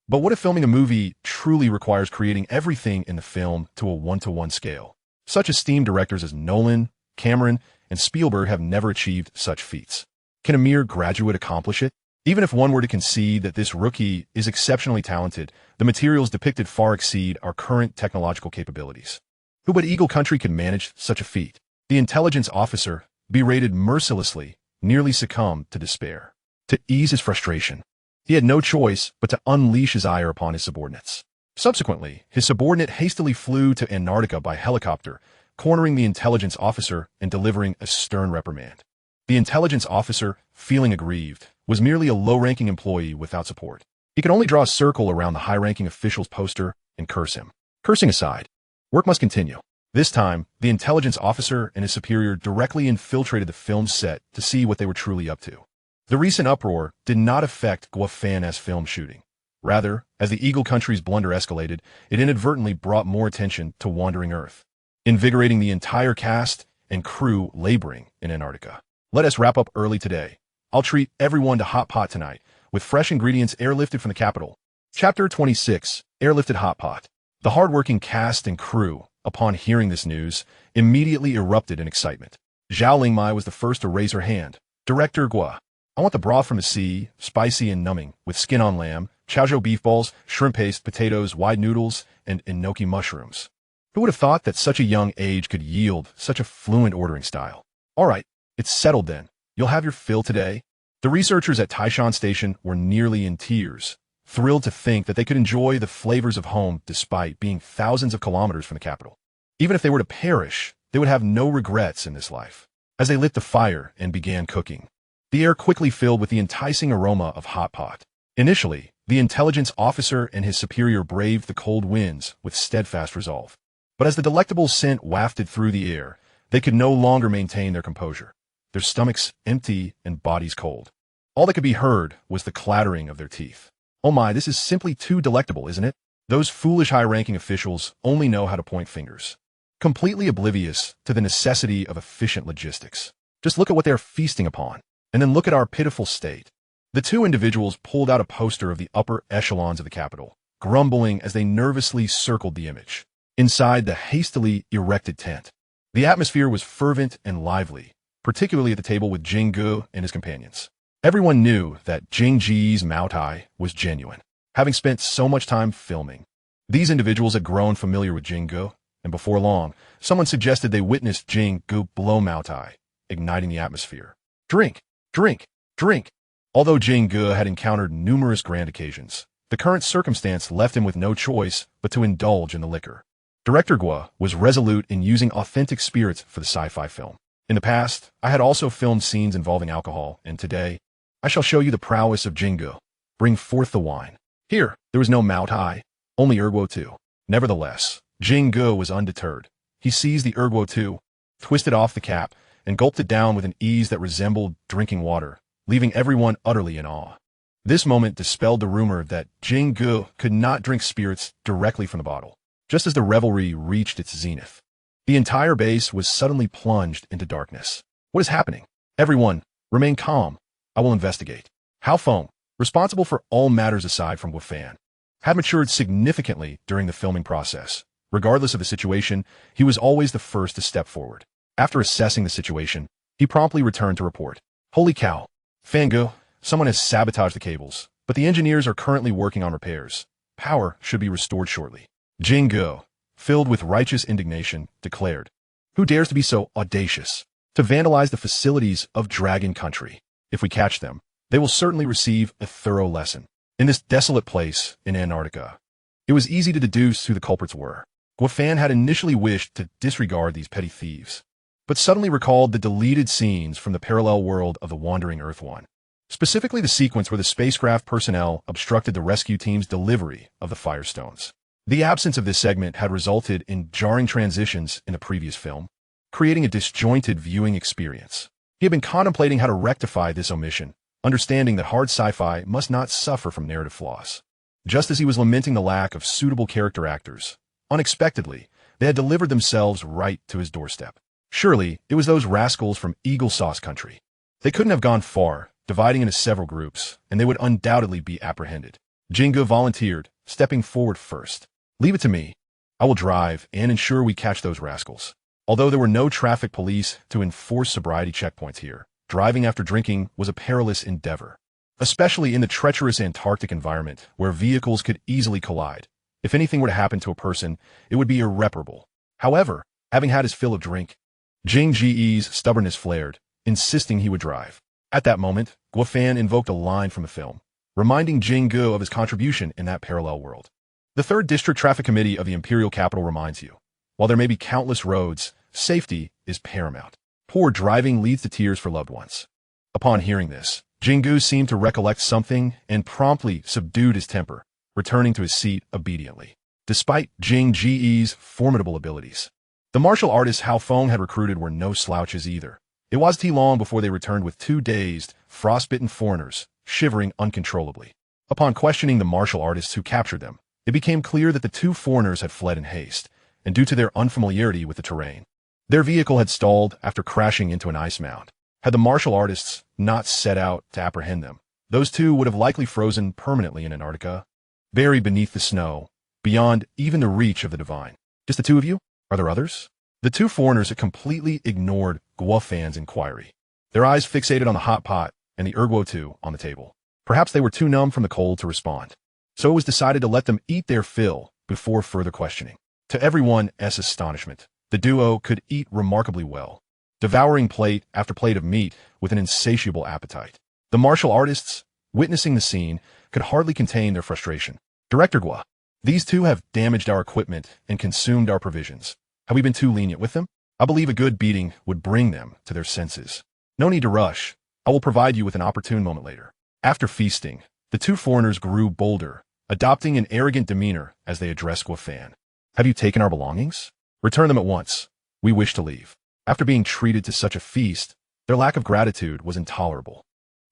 [SPEAKER 1] But what if filming a movie truly requires creating everything in the film to a one-to-one scale? Such esteemed directors as Nolan, Cameron, and Spielberg have never achieved such feats. Can a mere graduate accomplish it? Even if one were to concede that this rookie is exceptionally talented, the materials depicted far exceed our current technological capabilities. Who but Eagle Country could manage such a feat? The intelligence officer, berated mercilessly, nearly succumbed to despair. To ease his frustration, he had no choice but to unleash his ire upon his subordinates. Subsequently, his subordinate hastily flew to Antarctica by helicopter, cornering the intelligence officer and delivering a stern reprimand. The intelligence officer, feeling aggrieved, was merely a low-ranking employee without support. He could only draw a circle around the high-ranking official's poster and curse him. Cursing aside, work must continue. This time, the intelligence officer and his superior directly infiltrated the film set to see what they were truly up to. The recent uproar did not affect Guafan's film shooting. Rather, as the Eagle Country's blunder escalated, it inadvertently brought more attention to Wandering Earth, invigorating the entire cast and crew laboring in Antarctica. Let us wrap up early today. I'll treat everyone to hot pot tonight, with fresh ingredients airlifted from the capital. Chapter 26, Airlifted Hot Pot. The hardworking cast and crew, upon hearing this news, immediately erupted in excitement. Zhao Lingmai was the first to raise her hand. Director Gua, I want the broth from the sea, spicy and numbing, with skin on lamb, chaozhou beef balls, shrimp paste, potatoes, wide noodles, and enoki mushrooms. Who would have thought that such a young age could yield such a fluent ordering style? All right, it's settled then. You'll have your fill today. The researchers at Taishan Station were nearly in tears, thrilled to think that they could enjoy the flavors of home despite being thousands of kilometers from the capital. Even if they were to perish, they would have no regrets in this life. As they lit the fire and began cooking, the air quickly filled with the enticing aroma of hot pot. Initially, the intelligence officer and his superior braved the cold winds with steadfast resolve. But as the delectable scent wafted through the air, they could no longer maintain their composure, their stomachs empty and bodies cold. All that could be heard was the clattering of their teeth. Oh my, this is simply too delectable, isn't it? Those foolish high-ranking officials only know how to point fingers, completely oblivious to the necessity of efficient logistics. Just look at what they are feasting upon, and then look at our pitiful state. The two individuals pulled out a poster of the upper echelons of the capital, grumbling as they nervously circled the image. Inside the hastily erected tent, the atmosphere was fervent and lively, particularly at the table with Jing Gu and his companions. Everyone knew that Jing Ji's Mao Tai was genuine, having spent so much time filming. These individuals had grown familiar with Jing Gu, and before long, someone suggested they witnessed Jing Gu blow Mao Tai, igniting the atmosphere. Drink, drink, drink. Although Jing Gu had encountered numerous grand occasions, the current circumstance left him with no choice but to indulge in the liquor. Director Gua was resolute in using authentic spirits for the sci-fi film. In the past, I had also filmed scenes involving alcohol, and today, I shall show you the prowess of Jing Gu. Bring forth the wine. Here, there was no Mao Tai, only Erguo Tu. Nevertheless, Jing Gu was undeterred. He seized the Erguo Tu, twisted off the cap, and gulped it down with an ease that resembled drinking water, leaving everyone utterly in awe. This moment dispelled the rumor that Jing Gu could not drink spirits directly from the bottle. Just as the revelry reached its zenith, the entire base was suddenly plunged into darkness. What is happening? Everyone, remain calm. I will investigate. Hao Feng, responsible for all matters aside from Guafan, had matured significantly during the filming process. Regardless of the situation, he was always the first to step forward. After assessing the situation, he promptly returned to report. Holy cow! Fangu, someone has sabotaged the cables, but the engineers are currently working on repairs. Power should be restored shortly. Jing Gu, filled with righteous indignation, declared, "Who dares to be so audacious, to vandalize the facilities of Dragon Country? If we catch them, they will certainly receive a thorough lesson." In this desolate place in Antarctica, it was easy to deduce who the culprits were. Guafan had initially wished to disregard these petty thieves, but suddenly recalled the deleted scenes from the parallel world of the Wandering Earth 1, specifically the sequence where the spacecraft personnel obstructed the rescue team's delivery of the Firestones. The absence of this segment had resulted in jarring transitions in the previous film, creating a disjointed viewing experience. He had been contemplating how to rectify this omission, understanding that hard sci-fi must not suffer from narrative flaws. Just as he was lamenting the lack of suitable character actors, unexpectedly, they had delivered themselves right to his doorstep. Surely, it was those rascals from Eagle Sauce Country. They couldn't have gone far, dividing into several groups, and they would undoubtedly be apprehended. Jing Gu volunteered, stepping forward first. "Leave it to me. I will drive and ensure we catch those rascals." Although there were no traffic police to enforce sobriety checkpoints here, driving after drinking was a perilous endeavor, especially in the treacherous Antarctic environment where vehicles could easily collide. If anything were to happen to a person, it would be irreparable. However, having had his fill of drink, Jing Ji's stubbornness flared, insisting he would drive. At that moment, Guafan invoked a line from the film, reminding Jing Gu of his contribution in that parallel world. The 3rd District Traffic Committee of the Imperial Capital reminds you, while there may be countless roads, safety is paramount. Poor driving leads to tears for loved ones. Upon hearing this, Jingu seemed to recollect something and promptly subdued his temper, returning to his seat obediently. Despite Jing Ji's formidable abilities, the martial artists Hao Feng had recruited were no slouches either. It wasn't long before they returned with two dazed, frostbitten foreigners, shivering uncontrollably. Upon questioning the martial artists who captured them, it became clear that the two foreigners had fled in haste, and due to their unfamiliarity with the terrain. Their vehicle had stalled after crashing into an ice mound. Had the martial artists not set out to apprehend them, those two would have likely frozen permanently in Antarctica, buried beneath the snow, beyond even the reach of the divine. Just the two of you? Are there others? The two foreigners had completely ignored Guo Fan's inquiry, their eyes fixated on the hot pot and the erguo tu on the table. Perhaps they were too numb from the cold to respond. So it was decided to let them eat their fill before further questioning. To everyone's astonishment, the duo could eat remarkably well, devouring plate after plate of meat with an insatiable appetite. The martial artists, witnessing the scene, could hardly contain their frustration. Director Guo, these two have damaged our equipment and consumed our provisions. Have we been too lenient with them? I believe a good beating would bring them to their senses. No need to rush. I will provide you with an opportune moment later. After feasting, the two foreigners grew bolder, adopting an arrogant demeanor as they addressed Guo Fan. Have you taken our belongings? Return them at once. We wish to leave. After being treated to such a feast, their lack of gratitude was intolerable.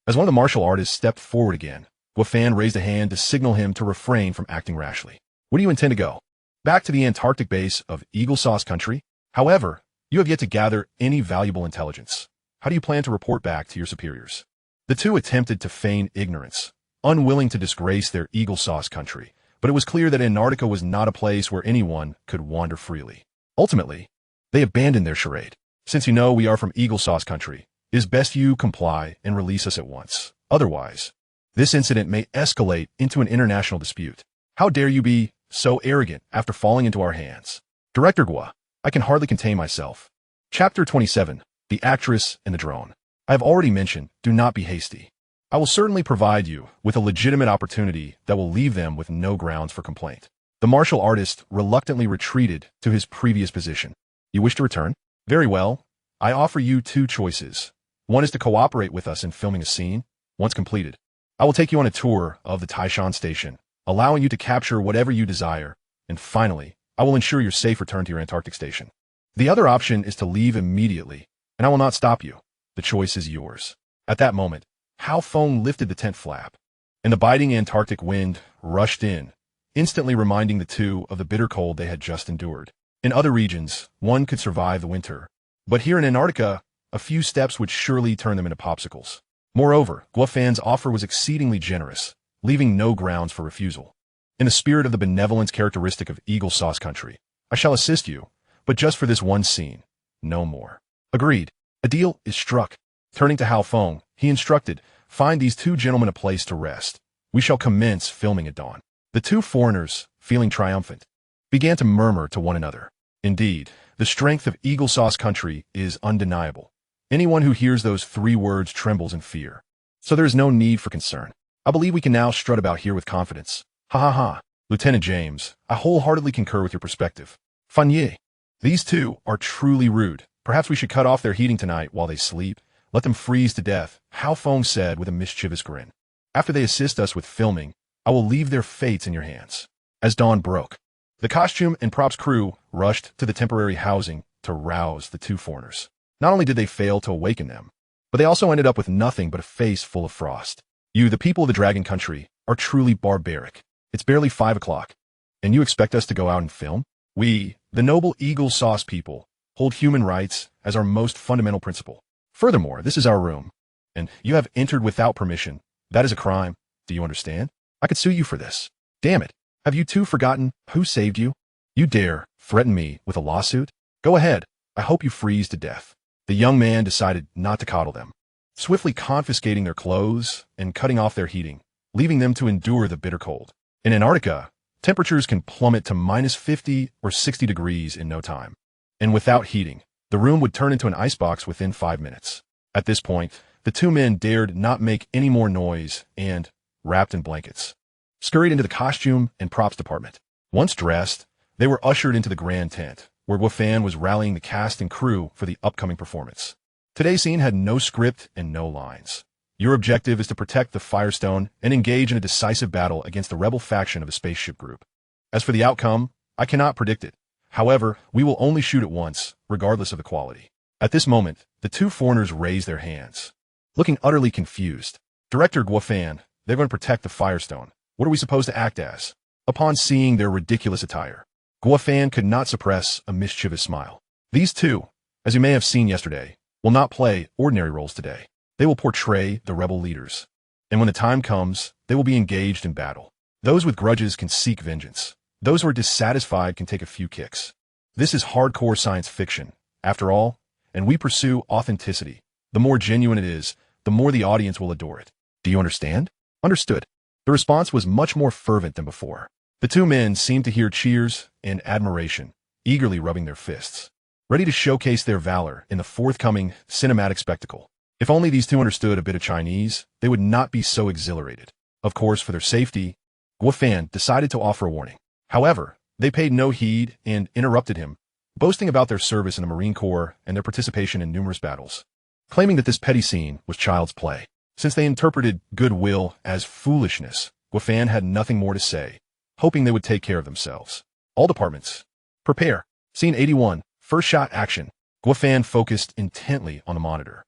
[SPEAKER 1] As one of the martial artists stepped forward again, Guo Fan raised a hand to signal him to refrain from acting rashly. Where do you intend to go? Back to the Antarctic base of Eagle Sauce Country? However, you have yet to gather any valuable intelligence. How do you plan to report back to your superiors? The two attempted to feign ignorance, unwilling to disgrace their Eagle Sauce Country, but it was clear that Antarctica was not a place where anyone could wander freely. Ultimately, they abandoned their charade. Since you know we are from Eagle Sauce Country, it is best you comply and release us at once. Otherwise, this incident may escalate into an international dispute. How dare you be so arrogant after falling into our hands? Director Guo, I can hardly contain myself. Chapter 27, The Actress and the Drone. I have already mentioned, do not be hasty. I will certainly provide you with a legitimate opportunity that will leave them with no grounds for complaint. The martial artist reluctantly retreated to his previous position. You wish to return? Very well. I offer you two choices. One is to cooperate with us in filming a scene. Once completed, I will take you on a tour of the Taishan station, allowing you to capture whatever you desire. And finally, I will ensure your safe return to your Antarctic station. The other option is to leave immediately, and I will not stop you. The choice is yours. At that moment, Hao Feng lifted the tent flap, and the biting Antarctic wind rushed in, instantly reminding the two of the bitter cold they had just endured. In other regions, one could survive the winter, but here in Antarctica, a few steps would surely turn them into popsicles. Moreover, Guo Fan's offer was exceedingly generous, leaving no grounds for refusal. In the spirit of the benevolence characteristic of Eagle Sauce Country, I shall assist you, but just for this one scene, no more. Agreed. A deal is struck. Turning to Hao Feng, he instructed, find these two gentlemen a place to rest. We shall commence filming at dawn. The two foreigners, feeling triumphant, began to murmur to one another. Indeed, the strength of Eagle Sauce Country is undeniable. Anyone who hears those three words trembles in fear. So there is no need for concern. I believe we can now strut about here with confidence. Ha ha ha. Lieutenant James, I wholeheartedly concur with your perspective. Fan Ye, these two are truly rude. Perhaps we should cut off their heating tonight while they sleep. Let them freeze to death, Hao Feng said with a mischievous grin. After they assist us with filming, I will leave their fates in your hands. As dawn broke, the costume and props crew rushed to the temporary housing to rouse the two foreigners. Not only did they fail to awaken them, but they also ended up with nothing but a face full of frost. You, the people of the Dragon Country, are truly barbaric. It's barely 5 o'clock, and you expect us to go out and film? We, the noble Eagle Sauce people, hold human rights as our most fundamental principle. Furthermore, this is our room, and you have entered without permission. That is a crime. Do you understand? I could sue you for this. Damn it. Have you two forgotten who saved you? You dare threaten me with a lawsuit? Go ahead. I hope you freeze to death. The young man decided not to coddle them, swiftly confiscating their clothes and cutting off their heating, leaving them to endure the bitter cold. In Antarctica, temperatures can plummet to -50 or 60 degrees in no time. And without heating, the room would turn into an icebox within 5 minutes. At this point, the two men dared not make any more noise and, wrapped in blankets, scurried into the costume and props department. Once dressed, they were ushered into the grand tent, where Guo Fan was rallying the cast and crew for the upcoming performance. Today's scene had no script and no lines. Your objective is to protect the Firestone and engage in a decisive battle against the rebel faction of the spaceship group. As for the outcome, I cannot predict it. However, we will only shoot it once, regardless of the quality. At this moment, the two foreigners raise their hands. Looking utterly confused, Director Guofan, they're going to protect the Firestone. What are we supposed to act as? Upon seeing their ridiculous attire, Guofan could not suppress a mischievous smile. These two, as you may have seen yesterday, will not play ordinary roles today. They will portray the rebel leaders. And when the time comes, they will be engaged in battle. Those with grudges can seek vengeance. Those who are dissatisfied can take a few kicks. This is hardcore science fiction, after all, and we pursue authenticity. The more genuine it is, the more the audience will adore it. Do you understand? Understood. The response was much more fervent than before. The two men seemed to hear cheers and admiration, eagerly rubbing their fists, ready to showcase their valor in the forthcoming cinematic spectacle. If only these two understood a bit of Chinese, they would not be so exhilarated. Of course, for their safety, Guofan decided to offer a warning. However, they paid no heed and interrupted him, boasting about their service in the Marine Corps and their participation in numerous battles, claiming that this petty scene was child's play. Since they interpreted goodwill as foolishness, Guofan had nothing more to say, hoping they would take care of themselves. All departments, prepare. Scene 81, first shot action. Guofan focused intently on the monitor.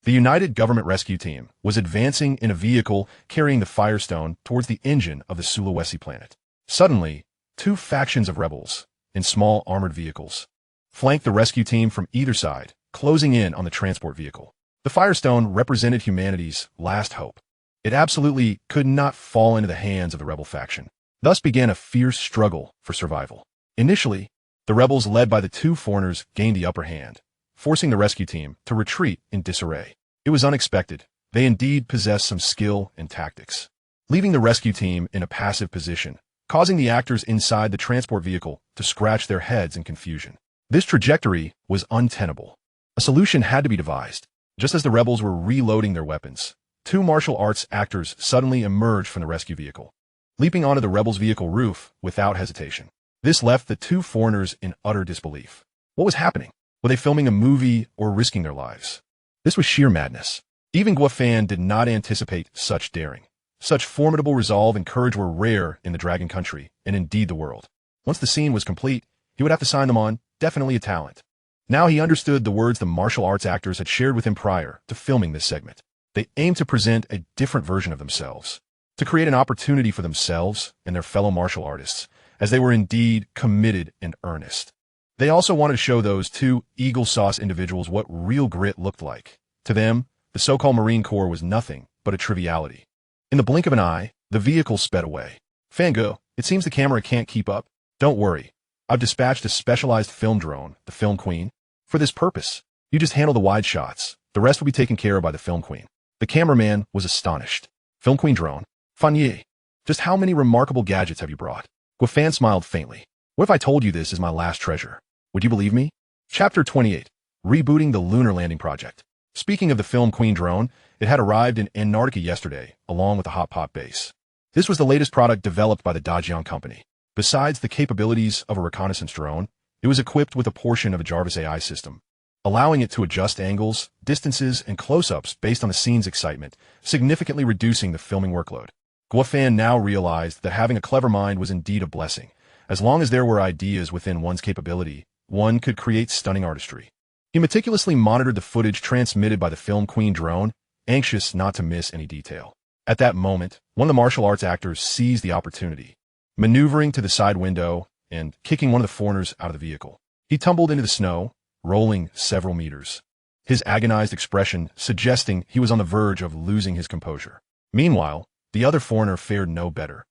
[SPEAKER 1] The United Government Rescue Team was advancing in a vehicle carrying the Firestone towards the engine of the Sulawesi planet. Suddenly, two factions of rebels, in small armored vehicles, flanked the rescue team from either side, closing in on the transport vehicle. The Firestone represented humanity's last hope. It absolutely could not fall into the hands of the rebel faction. Thus began a fierce struggle for survival. Initially, the rebels led by the two foreigners gained the upper hand, forcing the rescue team to retreat in disarray. It was unexpected. They indeed possessed some skill and tactics, leaving the rescue team in a passive position, causing the actors inside the transport vehicle to scratch their heads in confusion. This trajectory was untenable. A solution had to be devised. Just as the rebels were reloading their weapons, two martial arts actors suddenly emerged from the rescue vehicle, leaping onto the rebels' vehicle roof without hesitation. This left the two foreigners in utter disbelief. What was happening? Were they filming a movie or risking their lives? This was sheer madness. Even Guofan did not anticipate such daring. Such formidable resolve and courage were rare in the Dragon Country, and indeed the world. Once the scene was complete, he would have to sign them on, definitely a talent. Now he understood the words the martial arts actors had shared with him prior to filming this segment. They aimed to present a different version of themselves, to create an opportunity for themselves and their fellow martial artists, as they were indeed committed and earnest. They also wanted to show those two Eagle Sauce individuals what real grit looked like. To them, the so-called Marine Corps was nothing but a triviality. In the blink of an eye, the vehicle sped away. Fango, it seems the camera can't keep up. Don't worry. I've dispatched a specialized film drone, the Film Queen, for this purpose. You just handle the wide shots. The rest will be taken care of by the Film Queen. The cameraman was astonished. Film Queen drone? Fanye, just how many remarkable gadgets have you brought? Guofan smiled faintly. What if I told you this is my last treasure? Would you believe me? Chapter 28. Rebooting the Lunar Landing Project. Speaking of the Film Queen drone, it had arrived in Antarctica yesterday, along with the Hot Pot base. This was the latest product developed by the Dajiang Company. Besides the capabilities of a reconnaissance drone, it was equipped with a portion of a Jarvis AI system, allowing it to adjust angles, distances, and close-ups based on the scene's excitement, significantly reducing the filming workload. Guofan now realized that having a clever mind was indeed a blessing. As long as there were ideas within one's capability, one could create stunning artistry. He meticulously monitored the footage transmitted by the Film Queen drone, anxious not to miss any detail. At that moment, one of the martial arts actors seized the opportunity, maneuvering to the side window and kicking one of the foreigners out of the vehicle. He tumbled into the snow, rolling several meters, his agonized expression suggesting he was on the verge of losing his composure. Meanwhile, the other foreigner fared no better.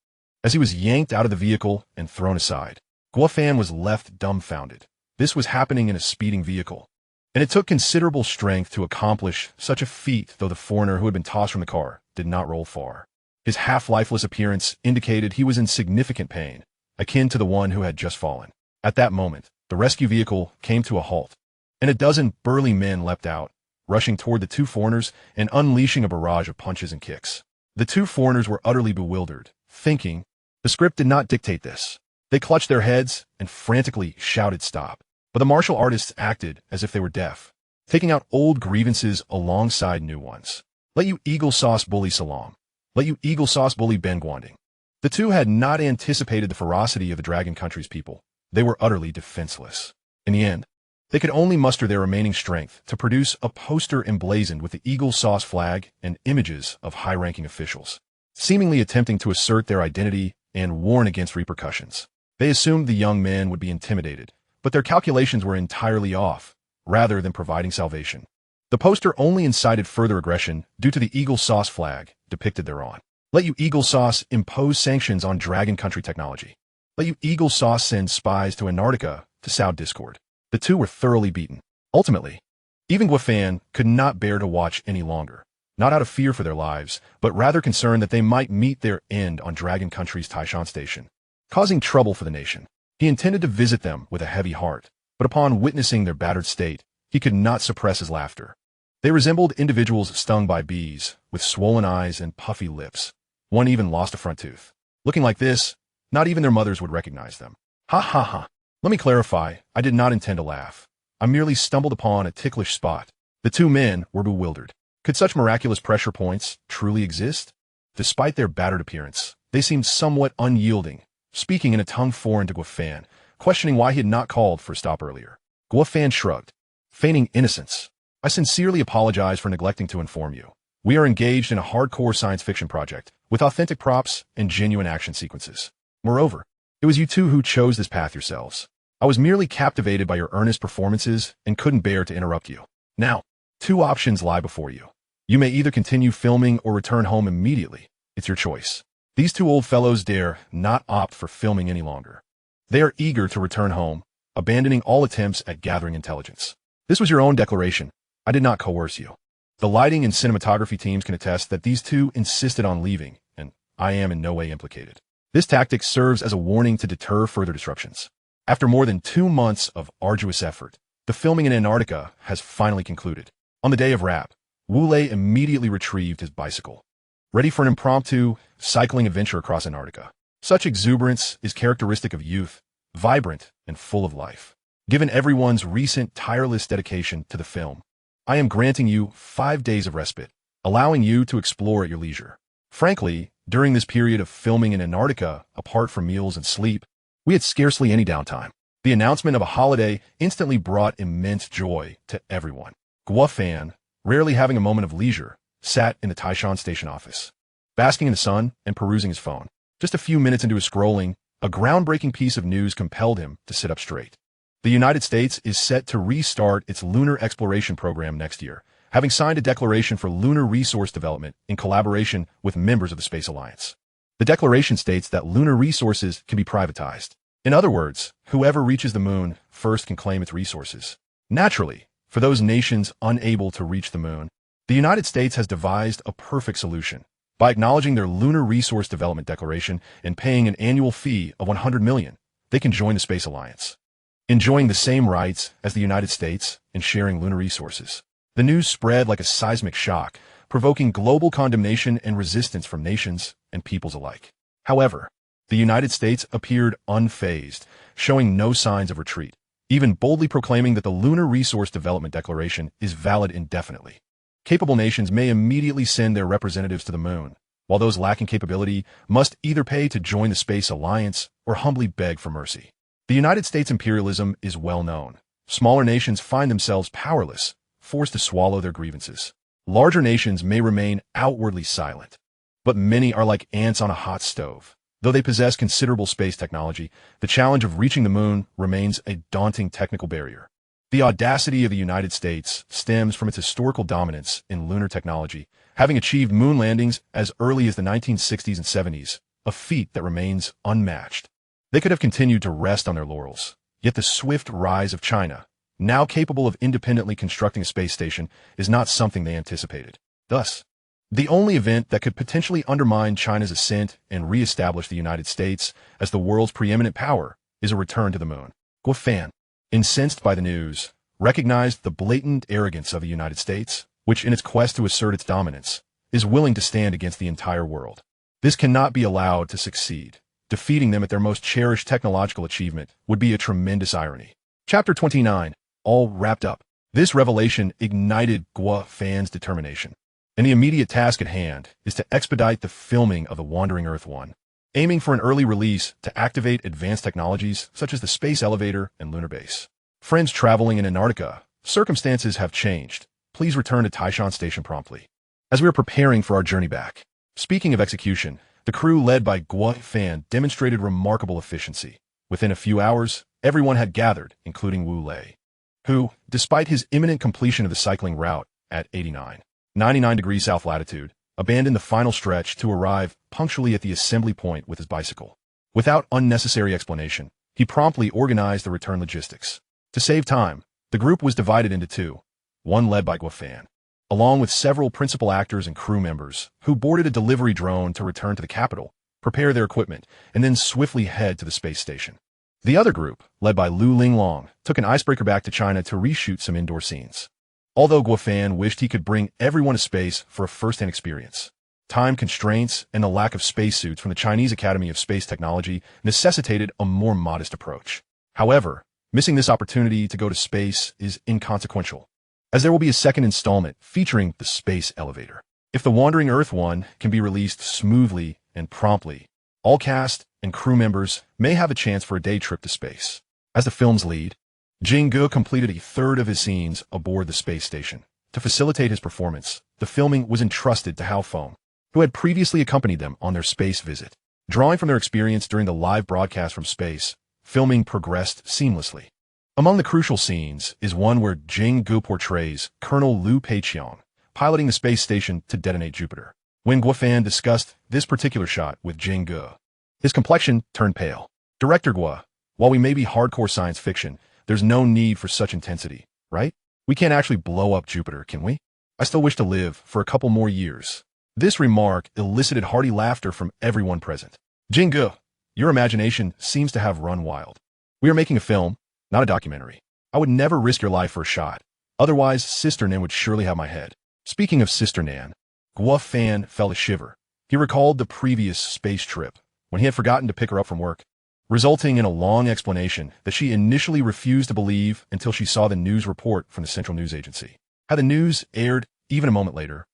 [SPEAKER 1] As he was yanked out of the vehicle and thrown aside, Guofan was left dumbfounded. This was happening in a speeding vehicle, and it took considerable strength to accomplish such a feat, though the foreigner who had been tossed from the car did not roll far. His half-lifeless appearance indicated he was in significant pain, akin to the one who had just fallen. At that moment, the rescue vehicle came to a halt, and a dozen burly men leapt out, rushing toward the two foreigners and unleashing a barrage of punches and kicks. The two foreigners were utterly bewildered, thinking, the script did not dictate this. They clutched their heads and frantically shouted stop. But the martial artists acted as if they were deaf, taking out old grievances alongside new ones. Let you Eagle Sauce bully Salam. Let you Eagle Sauce bully Ben Guanding. The two had not anticipated the ferocity of the Dragon Country's people. They were utterly defenseless. In the end, they could only muster their remaining strength to produce a poster emblazoned with the Eagle Sauce flag and images of high-ranking officials, seemingly attempting to assert their identity and warn against repercussions. They assumed the young men would be intimidated, but their calculations were entirely off, rather than providing salvation. The poster only incited further aggression due to the Eagle Sauce flag depicted thereon. Let you Eagle Sauce impose sanctions on Dragon Country technology. Let you Eagle Sauce send spies to Antarctica to sow discord. The two were thoroughly beaten. Ultimately, even Guafan could not bear to watch any longer, not out of fear for their lives, but rather concerned that they might meet their end on Dragon Country's Taishan station, causing trouble for the nation. He intended to visit them with a heavy heart, but upon witnessing their battered state, he could not suppress his laughter. They resembled individuals stung by bees, with swollen eyes and puffy lips. One even lost a front tooth. Looking like this, not even their mothers would recognize them. Ha ha ha. Let me clarify, I did not intend to laugh. I merely stumbled upon a ticklish spot. The two men were bewildered. Could such miraculous pressure points truly exist? Despite their battered appearance, they seemed somewhat unyielding, speaking in a tongue foreign to Guafan, questioning why he had not called for a stop earlier. Guafan shrugged, feigning innocence. I sincerely apologize for neglecting to inform you. We are engaged in a hardcore science fiction project, with authentic props and genuine action sequences. Moreover, it was you two who chose this path yourselves. I was merely captivated by your earnest performances and couldn't bear to interrupt you. Now, two options lie before you. You may either continue filming or return home immediately. It's your choice. These two old fellows dare not opt for filming any longer. They are eager to return home, abandoning all attempts at gathering intelligence. This was your own declaration. I did not coerce you. The lighting and cinematography teams can attest that these two insisted on leaving, and I am in no way implicated. This tactic serves as a warning to deter further disruptions. After more than 2 months of arduous effort, the filming in Antarctica has finally concluded. On the day of wrap, Wu Lei immediately retrieved his bicycle, ready for an impromptu cycling adventure across Antarctica. Such exuberance is characteristic of youth, vibrant and full of life. Given everyone's recent tireless dedication to the film, I am granting you 5 days of respite, allowing you to explore at your leisure. Frankly, during this period of filming in Antarctica, apart from meals and sleep, we had scarcely any downtime. The announcement of a holiday instantly brought immense joy to everyone. Guafan, rarely having a moment of leisure, sat in the Taishan station office, basking in the sun and perusing his phone. Just a few minutes into his scrolling, a groundbreaking piece of news compelled him to sit up straight. The United States is set to restart its lunar exploration program next year, having signed a declaration for lunar resource development in collaboration with members of the Space Alliance. The declaration states that lunar resources can be privatized. In other words, whoever reaches the moon first can claim its resources. Naturally, for those nations unable to reach the moon, the United States has devised a perfect solution. By acknowledging their Lunar Resource Development Declaration and paying an annual fee of $100 million, they can join the Space Alliance, enjoying the same rights as the United States and sharing lunar resources. The news spread like a seismic shock, provoking global condemnation and resistance from nations and peoples alike. However, the United States appeared unfazed, showing no signs of retreat, even boldly proclaiming that the Lunar Resource Development Declaration is valid indefinitely. Capable nations may immediately send their representatives to the moon, while those lacking capability must either pay to join the Space Alliance or humbly beg for mercy. The United States imperialism is well known. Smaller nations find themselves powerless, forced to swallow their grievances. Larger nations may remain outwardly silent, but many are like ants on a hot stove. Though they possess considerable space technology, the challenge of reaching the moon remains a daunting technical barrier. The audacity of the United States stems from its historical dominance in lunar technology, having achieved moon landings as early as the 1960s and 70s, a feat that remains unmatched. They could have continued to rest on their laurels, yet the swift rise of China, now capable of independently constructing a space station, is not something they anticipated. Thus, the only event that could potentially undermine China's ascent and re-establish the United States as the world's preeminent power is a return to the moon. Guofan, incensed by the news, recognized the blatant arrogance of the United States, which in its quest to assert its dominance, is willing to stand against the entire world. This cannot be allowed to succeed. Defeating them at their most cherished technological achievement would be a tremendous irony. Chapter 29, all wrapped up. This revelation ignited Guofan's determination. and the immediate task at hand is to expedite the filming of the Wandering Earth 1, aiming for an early release to activate advanced technologies such as the space elevator and lunar base. Friends traveling in Antarctica, circumstances have changed. Please return to Taishan Station promptly. As we are preparing for our journey back. Speaking of execution, the crew led by Guo Fan demonstrated remarkable efficiency. Within a few hours, everyone had gathered, including Wu Lei, who, despite his imminent completion of the cycling route at 99 degrees south latitude, abandoned the final stretch to arrive punctually at the assembly point with his bicycle. Without unnecessary explanation, he promptly organized the return logistics. To save time, the group was divided into two, one led by Guo Fan, along with several principal actors and crew members who boarded a delivery drone to return to the capital, prepare their equipment, and then swiftly head to the space station. The other group, led by Lu Linglong, took an icebreaker back to China to reshoot some indoor scenes. Although Guo Fan wished he could bring everyone to space for a first-hand experience, time constraints and the lack of spacesuits from the Chinese Academy of Space Technology necessitated a more modest approach. However, missing this opportunity to go to space is inconsequential, as there will be a second installment featuring the space elevator. If the Wandering Earth 1 can be released smoothly and promptly, all cast and crew members may have a chance for a day trip to space. As the film's lead, Jing Ge completed a third of his scenes aboard the space station. To facilitate his performance, the filming was entrusted to Hao Feng, who had previously accompanied them on their space visit. Drawing from their experience during the live broadcast from space, filming progressed seamlessly. Among the crucial scenes is one where Jing Ge portrays Colonel Liu Peiqiang, piloting the space station to detonate Jupiter. When Guo Fan discussed this particular shot with Jing Ge, his complexion turned pale. Director Guo, while we may be hardcore science fiction, there's no need for such intensity, right? We can't actually blow up Jupiter, can we? I still wish to live for a couple more years. This remark elicited hearty laughter from everyone present. Jing Ge, your imagination seems to have run wild. We are making a film, not a documentary. I would never risk your life for a shot. Otherwise, Sister Nan would surely have my head. Speaking of Sister Nan, Guo Fan felt a shiver. He recalled the previous space trip, when he had forgotten to pick her up from work, resulting in a long explanation that she initially refused to believe until she saw the news report from the Central News Agency. Had the news aired even a moment later,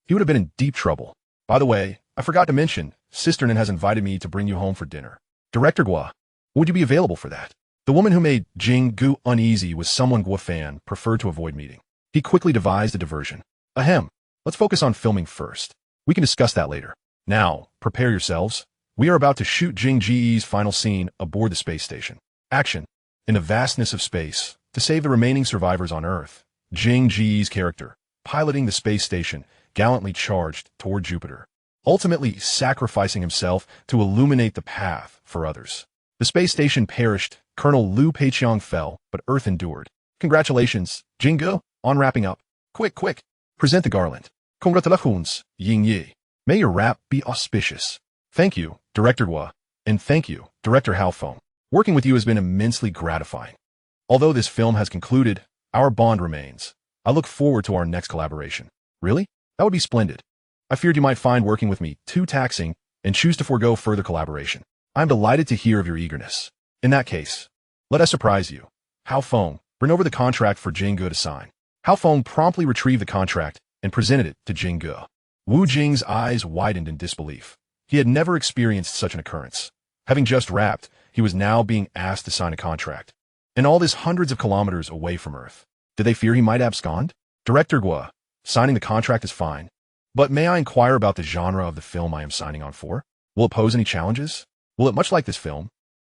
[SPEAKER 1] he would have been in deep trouble. By the way, I forgot to mention, Sister Nan has invited me to bring you home for dinner. Director Guo, would you be available for that? The woman who made Jing Ge uneasy was someone Guo Fan preferred to avoid meeting. He quickly devised a diversion. Ahem, let's focus on filming first. We can discuss that later. Now, prepare yourselves. We are about to shoot Jing Ge's final scene aboard the space station. Action. In the vastness of space, to save the remaining survivors on Earth, Jing Ge's character, piloting the space station, gallantly charged toward Jupiter, ultimately sacrificing himself to illuminate the path for others. The space station perished, Colonel Liu Peiqiang fell, but Earth endured. Congratulations, Jing Ge, on wrapping up. Quick, present the garland. Congratulations, Ying Yi. May your wrap be auspicious. Thank you, Director Guo, and thank you, Director Hao Feng. Working with you has been immensely gratifying. Although this film has concluded, our bond remains. I look forward to our next collaboration. Really? That would be splendid. I feared you might find working with me too taxing and choose to forego further collaboration. I'm delighted to hear of your eagerness. In that case, let us surprise you. Hao Feng, bring over the contract for Jing Ge to sign. Hao Feng promptly retrieved the contract and presented it to Jing Ge. Wu Jing's eyes widened in disbelief. He had never experienced such an occurrence. Having just wrapped, he was now being asked to sign a contract. And all this hundreds of kilometers away from Earth. Did they fear he might abscond? Director Guo, signing the contract is fine. But may I inquire about the genre of the film I am signing on for? Will it pose any challenges? Will it, much like this film,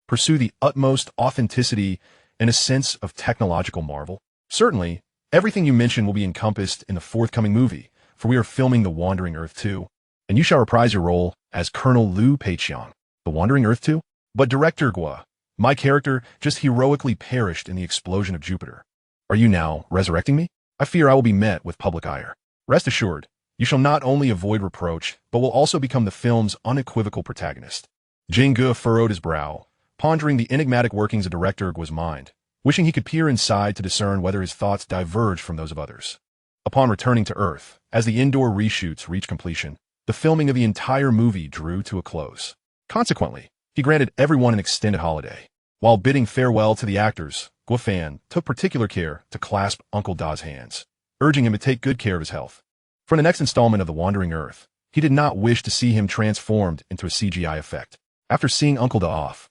[SPEAKER 1] pursue the utmost authenticity and a sense of technological marvel? Certainly, everything you mention will be encompassed in the forthcoming movie, for we are filming The Wandering Earth 2, and you shall reprise your role as Colonel Liu Peiqiang. The Wandering Earth 2? But Director Guo, my character just heroically perished in the explosion of Jupiter. Are you now resurrecting me? I fear I will be met with public ire. Rest assured, you shall not only avoid reproach, but will also become the film's unequivocal protagonist. Jing Ge furrowed his brow, pondering the enigmatic workings of Director Guo's mind, wishing he could peer inside to discern whether his thoughts diverged from those of others. Upon returning to Earth, as the indoor reshoots reached completion, the filming of the entire movie drew to a close. Consequently, he granted everyone an extended holiday. While bidding farewell to the actors, Guo Fan took particular care to clasp Uncle Da's hands, urging him to take good care of his health. For the next installment of The Wandering Earth, he did not wish to see him transformed into a CGI effect. After seeing Uncle Da off,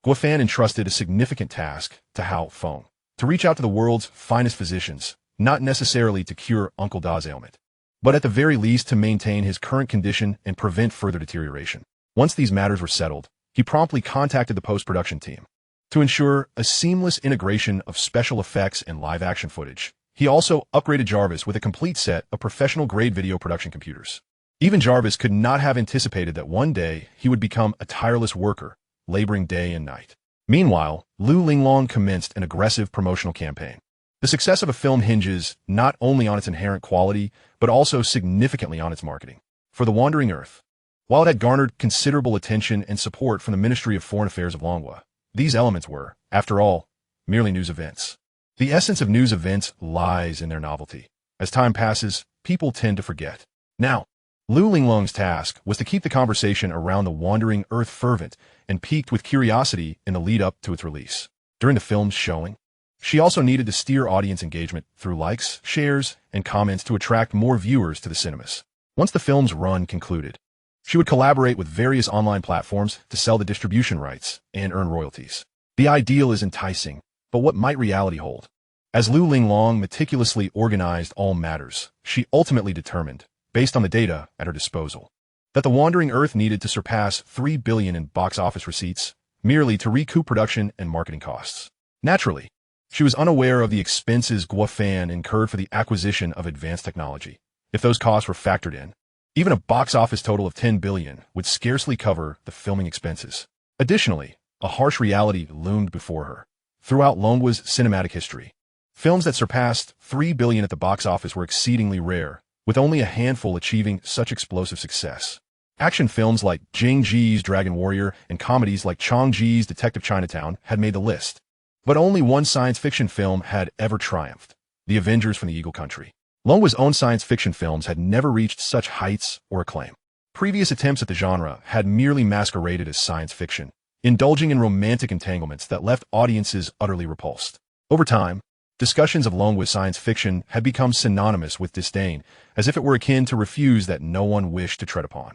[SPEAKER 1] Guofan entrusted a significant task to Hao Feng, to reach out to the world's finest physicians, not necessarily to cure Uncle Da's ailment, but at the very least to maintain his current condition and prevent further deterioration. Once these matters were settled, he promptly contacted the post-production team to ensure a seamless integration of special effects and live-action footage. He also upgraded Jarvis with a complete set of professional-grade video production computers. Even Jarvis could not have anticipated that one day he would become a tireless worker, laboring day and night. Meanwhile, Lu Linglong commenced an aggressive promotional campaign. The success of a film hinges not only on its inherent quality, but also significantly on its marketing. For The Wandering Earth, while it had garnered considerable attention and support from the Ministry of Foreign Affairs of Longhua, these elements were, after all, merely news events. The essence of news events lies in their novelty. As time passes, people tend to forget. Now, Lu Linglong's task was to keep the conversation around The Wandering Earth fervent and piqued with curiosity in the lead-up to its release. During the film's showing, she also needed to steer audience engagement through likes, shares, and comments to attract more viewers to the cinemas. Once the film's run concluded, she would collaborate with various online platforms to sell the distribution rights and earn royalties. The ideal is enticing, but what might reality hold? As Lu Linglong meticulously organized all matters, she ultimately determined, based on the data at her disposal, that The Wandering Earth needed to surpass $3 billion in box office receipts merely to recoup production and marketing costs. Naturally, she was unaware of the expenses Guofan incurred for the acquisition of advanced technology. If those costs were factored in, even a box office total of $10 billion would scarcely cover the filming expenses. Additionally, a harsh reality loomed before her. Throughout Longhua's cinematic history, films that surpassed $3 billion at the box office were exceedingly rare, with only a handful achieving such explosive success. Action films like Jing Ji's Dragon Warrior and comedies like Chong Ji's Detective Chinatown had made the list. But only one science fiction film had ever triumphed: The Avengers from the Eagle Country. Longhua's own science fiction films had never reached such heights or acclaim. Previous attempts at the genre had merely masqueraded as science fiction, indulging in romantic entanglements that left audiences utterly repulsed. Over time, discussions of Longhua's science fiction had become synonymous with disdain, as if it were akin to refuse that no one wished to tread upon.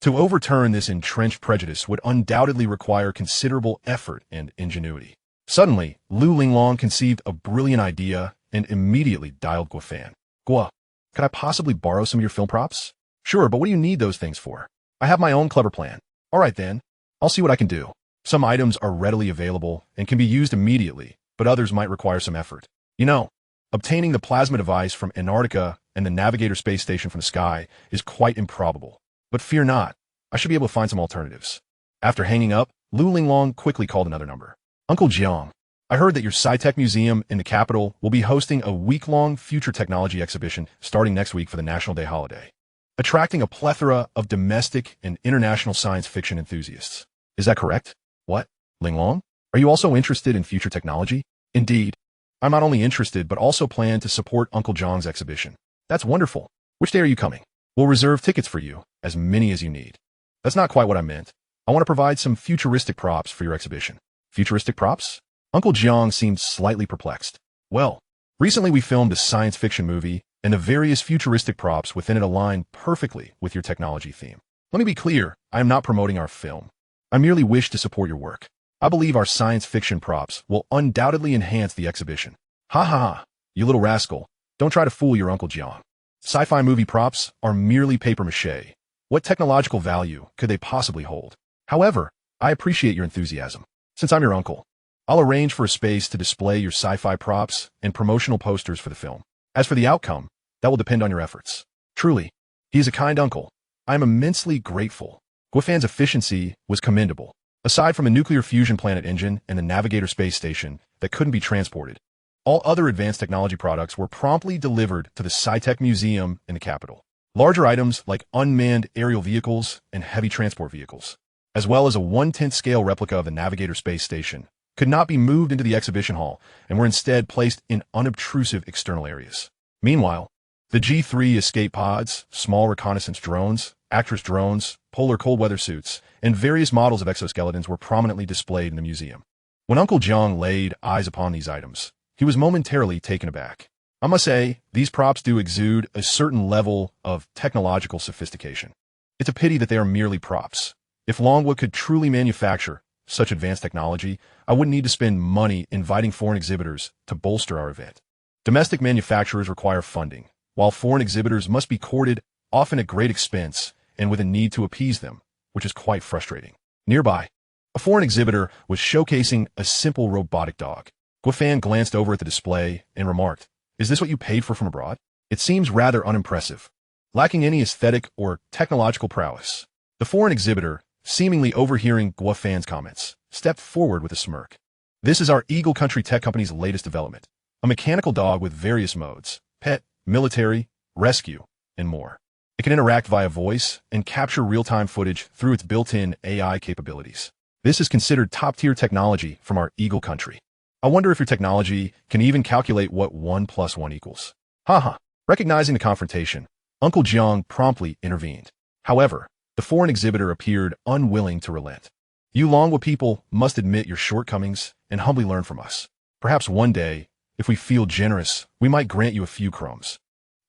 [SPEAKER 1] To overturn this entrenched prejudice would undoubtedly require considerable effort and ingenuity. Suddenly, Lu Linglong conceived a brilliant idea and immediately dialed Guofan. "Gua, could I possibly borrow some of your film props?" "Sure, but what do you need those things for?" "I have my own clever plan." "All right then, I'll see what I can do." Some items are readily available and can be used immediately, but others might require some effort. You know, obtaining the plasma device from Antarctica and the Navigator space station from the sky is quite improbable. But fear not, I should be able to find some alternatives. After hanging up, Lu Linglong quickly called another number. "Uncle Jiang, I heard that your Sci-Tech Museum in the capital will be hosting a week-long future technology exhibition starting next week for the National Day holiday, attracting a plethora of domestic and international science fiction enthusiasts. Is that correct?" "What? Linglong? Are you also interested in future technology?" "Indeed. I'm not only interested, but also plan to support Uncle Jiang's exhibition." "That's wonderful. Which day are you coming?" "We'll reserve tickets for you, as many as you need." "That's not quite what I meant. I want to provide some futuristic props for your exhibition." "Futuristic props?" Uncle Jiang seemed slightly perplexed. "Well, recently we filmed a science fiction movie, and the various futuristic props within it align perfectly with your technology theme. Let me be clear, I am not promoting our film. I merely wish to support your work. I believe our science fiction props will undoubtedly enhance the exhibition." "Ha ha ha, you little rascal. Don't try to fool your Uncle Jiang. Sci-fi movie props are merely papier-mâché. What technological value could they possibly hold? However, I appreciate your enthusiasm. Since I'm your uncle, I'll arrange for a space to display your sci-fi props and promotional posters for the film. As for the outcome, that will depend on your efforts." Truly, he is a kind uncle. I am immensely grateful. Guofan's efficiency was commendable. Aside from a nuclear fusion planet engine and the Navigator space station that couldn't be transported, all other advanced technology products were promptly delivered to the Sci-Tech Museum in the capital. Larger items like unmanned aerial vehicles and heavy transport vehicles, as well as a 1/10 scale replica of the Navigator space station, could not be moved into the exhibition hall and were instead placed in unobtrusive external areas. Meanwhile, the G3 escape pods, small reconnaissance drones, actress drones, polar cold weather suits, and various models of exoskeletons were prominently displayed in the museum. When Uncle Jiang laid eyes upon these items, he was momentarily taken aback. I must say, these props do exude a certain level of technological sophistication. It's a pity that they are merely props. If Longwood could truly manufacture such advanced technology, I wouldn't need to spend money inviting foreign exhibitors to bolster our event. Domestic manufacturers require funding, while foreign exhibitors must be courted, often at great expense and with a need to appease them, which is quite frustrating. Nearby, a foreign exhibitor was showcasing a simple robotic dog. Guifan glanced over at the display and remarked, "Is this what you paid for from abroad? It seems rather unimpressive, lacking any aesthetic or technological prowess." The foreign exhibitor, seemingly overhearing Guifan's comments, stepped forward with a smirk. "This is our Eagle Country Tech Company's latest development, a mechanical dog with various modes, pet, military, rescue, and more. It can interact via voice and capture real-time footage through its built-in AI capabilities. This is considered top-tier technology from our Eagle Country. I wonder if your technology can even calculate what 1 + 1 equals." Haha. Recognizing the confrontation, Uncle Jiang promptly intervened. However, the foreign exhibitor appeared unwilling to relent. "You Longwa people must admit your shortcomings and humbly learn from us. Perhaps one day, if we feel generous, we might grant you a few crumbs.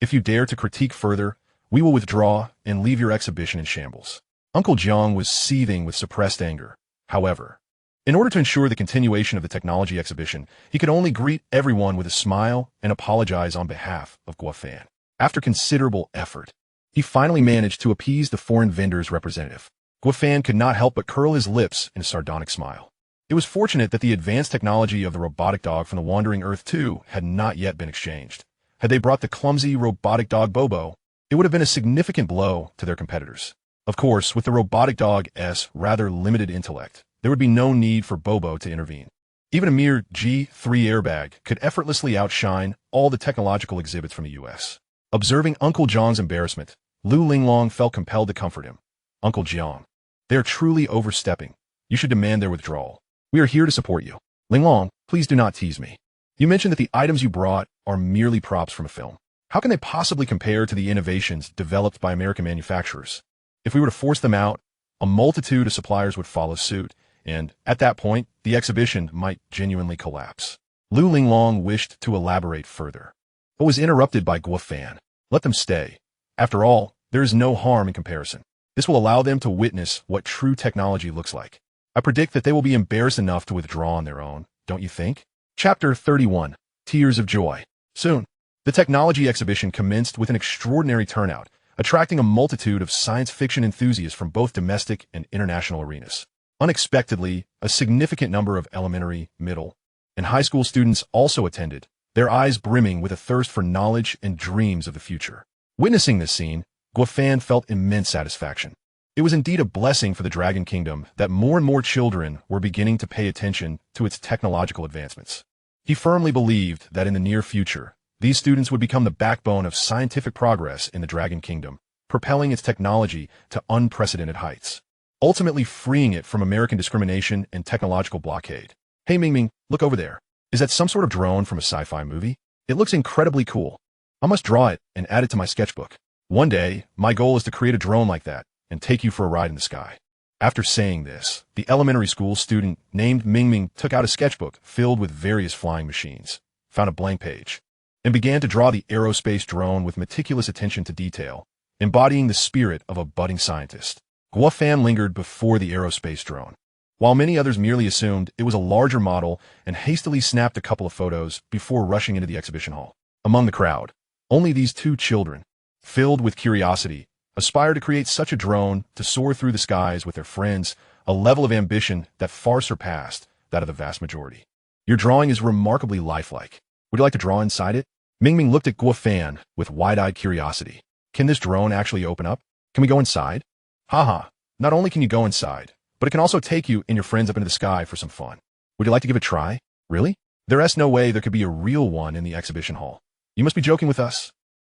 [SPEAKER 1] If you dare to critique further, we will withdraw and leave your exhibition in shambles." Uncle Jiang was seething with suppressed anger. However, in order to ensure the continuation of the technology exhibition, he could only greet everyone with a smile and apologize on behalf of Guifan. After considerable effort, he finally managed to appease the foreign vendor's representative. Guifan could not help but curl his lips in a sardonic smile. It was fortunate that the advanced technology of the robotic dog from the Wandering Earth 2 had not yet been exchanged. Had they brought the clumsy robotic dog Bobo, it would have been a significant blow to their competitors. Of course, with the robotic dog's rather limited intellect, there would be no need for Bobo to intervene. Even a mere G3 airbag could effortlessly outshine all the technological exhibits from the US. Observing Uncle Jiang's embarrassment, Lu Linglong felt compelled to comfort him. "Uncle Jiang, they are truly overstepping. You should demand their withdrawal. We are here to support you. Linglong, please do not tease me. You mentioned that the items you brought are merely props from a film. How can they possibly compare to the innovations developed by American manufacturers? If we were to force them out, a multitude of suppliers would follow suit, and at that point, the exhibition might genuinely collapse." Lu Linglong wished to elaborate further, but was interrupted by Guifan. "Let them stay. After all, there is no harm in comparison. This will allow them to witness what true technology looks like. I predict that they will be embarrassed enough to withdraw on their own, don't you think?" Chapter 31. Tears of Joy. Soon, the technology exhibition commenced with an extraordinary turnout, attracting a multitude of science fiction enthusiasts from both domestic and international arenas. Unexpectedly, a significant number of elementary, middle, and high school students also attended, their eyes brimming with a thirst for knowledge and dreams of the future. Witnessing this scene, Guifan felt immense satisfaction. It was indeed a blessing for the Dragon Kingdom that more and more children were beginning to pay attention to its technological advancements. He firmly believed that in the near future, these students would become the backbone of scientific progress in the Dragon Kingdom, propelling its technology to unprecedented heights, ultimately freeing it from American discrimination and technological blockade. "Hey Mingming, look over there. Is that some sort of drone from a sci-fi movie? It looks incredibly cool. I must draw it and add it to my sketchbook. One day, my goal is to create a drone like that and take you for a ride in the sky." After saying this, the elementary school student named Mingming took out a sketchbook filled with various flying machines, found a blank page, and began to draw the aerospace drone with meticulous attention to detail, embodying the spirit of a budding scientist. Guifan lingered before the aerospace drone, while many others merely assumed it was a larger model and hastily snapped a couple of photos before rushing into the exhibition hall. Among the crowd, only these two children, filled with curiosity, aspired to create such a drone to soar through the skies with their friends, a level of ambition that far surpassed that of the vast majority. "Your drawing is remarkably lifelike. Would you like to draw inside it?" Mingming looked at Guifan with wide-eyed curiosity. "Can this drone actually open up? Can we go inside?" "Haha, not only can you go inside, but it can also take you and your friends up into the sky for some fun. Would you like to give it a try?" "Really? There's no way there could be a real one in the exhibition hall. You must be joking with us.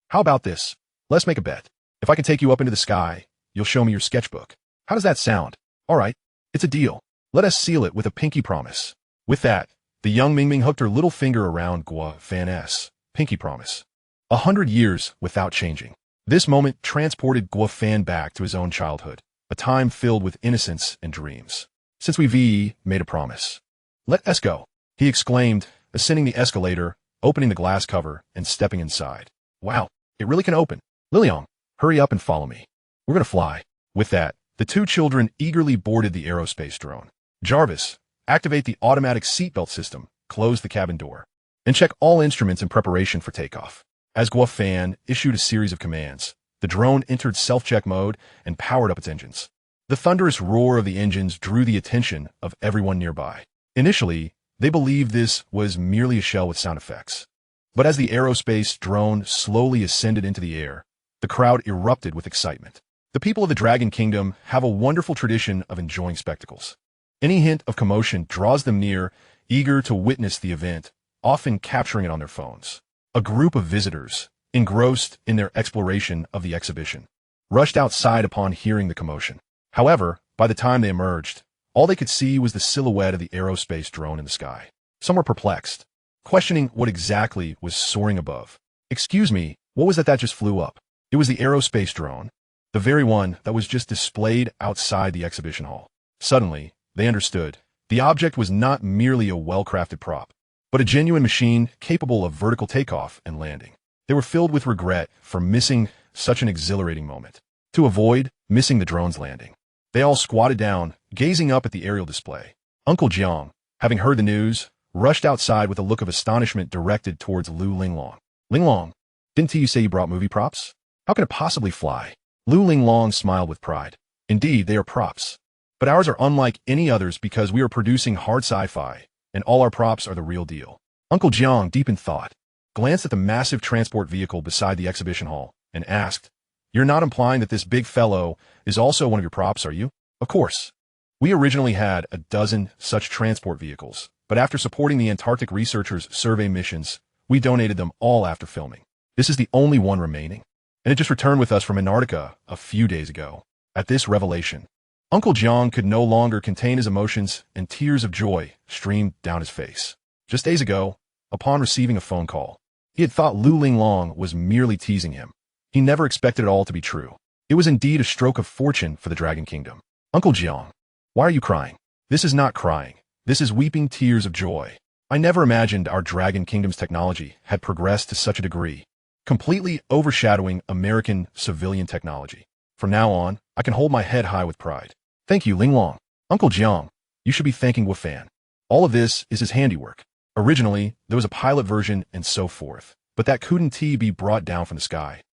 [SPEAKER 1] How about this? Let's make a bet. If I can take you up into the sky, you'll show me your sketchbook. How does that sound?" "All right, it's a deal. Let us seal it with a pinky promise." With that, the young Mingming hooked her little finger around Guifan's pinky promise. 100 years without changing. This moment transported Guifan back to his own childhood, a time filled with innocence and dreams. "Since we've made a promise, let us go," he exclaimed, ascending the escalator, opening the glass cover and stepping inside. Wow, it really can open. Liliang, hurry up and follow me. We're gonna fly. With that, the two children eagerly boarded the aerospace drone. Jarvis, activate the automatic seatbelt system, close the cabin door, and check all instruments in preparation for takeoff. As Guo-Fan issued a series of commands, the drone entered self-check mode and powered up its engines. The thunderous roar of the engines drew the attention of everyone nearby. Initially, they believed this was merely a shell with sound effects. But as the aerospace drone slowly ascended into the air, the crowd erupted with excitement. The people of the Dragon Kingdom have a wonderful tradition of enjoying spectacles. Any hint of commotion draws them near, eager to witness the event, often capturing it on their phones. A group of visitors, engrossed in their exploration of the exhibition, rushed outside upon hearing the commotion. However, by the time they emerged, all they could see was the silhouette of the aerospace drone in the sky. Some were perplexed, questioning what exactly was soaring above. Excuse me, what was that just flew up? It was the aerospace drone, the very one that was just displayed outside the exhibition hall. Suddenly, they understood. The object was not merely a well-crafted prop, but a genuine machine capable of vertical takeoff and landing. They were filled with regret for missing such an exhilarating moment. To avoid missing the drone's landing, they all squatted down, gazing up at the aerial display. Uncle Jiang, having heard the news, rushed outside with a look of astonishment directed towards Lu Linglong. Linglong, didn't you say you brought movie props? How can it possibly fly? Lu Linglong smiled with pride. Indeed, they are props. But ours are unlike any others because we are producing hard sci-fi, and all our props are the real deal. Uncle Jiang, deep in thought, glanced at the massive transport vehicle beside the exhibition hall and asked, "You're not implying that this big fellow is also one of your props, are you?" Of course. We originally had a dozen such transport vehicles, but after supporting the Antarctic researchers' survey missions, we donated them all after filming. This is the only one remaining, and it just returned with us from Antarctica a few days ago. At this revelation, Uncle Jiang could no longer contain his emotions, and tears of joy streamed down his face. Just days ago, upon receiving a phone call, he had thought Lu Linglong was merely teasing him. He never expected it all to be true. It was indeed a stroke of fortune for the Dragon Kingdom. Uncle Jiang, why are you crying? This is not crying. This is weeping tears of joy. I never imagined our Dragon Kingdom's technology had progressed to such a degree, completely overshadowing American civilian technology. From now on, I can hold my head high with pride. Thank you, Linglong. Uncle Jiang, you should be thanking Guo-Fan. All of this is his handiwork. Originally, there was a pilot version and so forth, but that couldn't be brought down from the sky.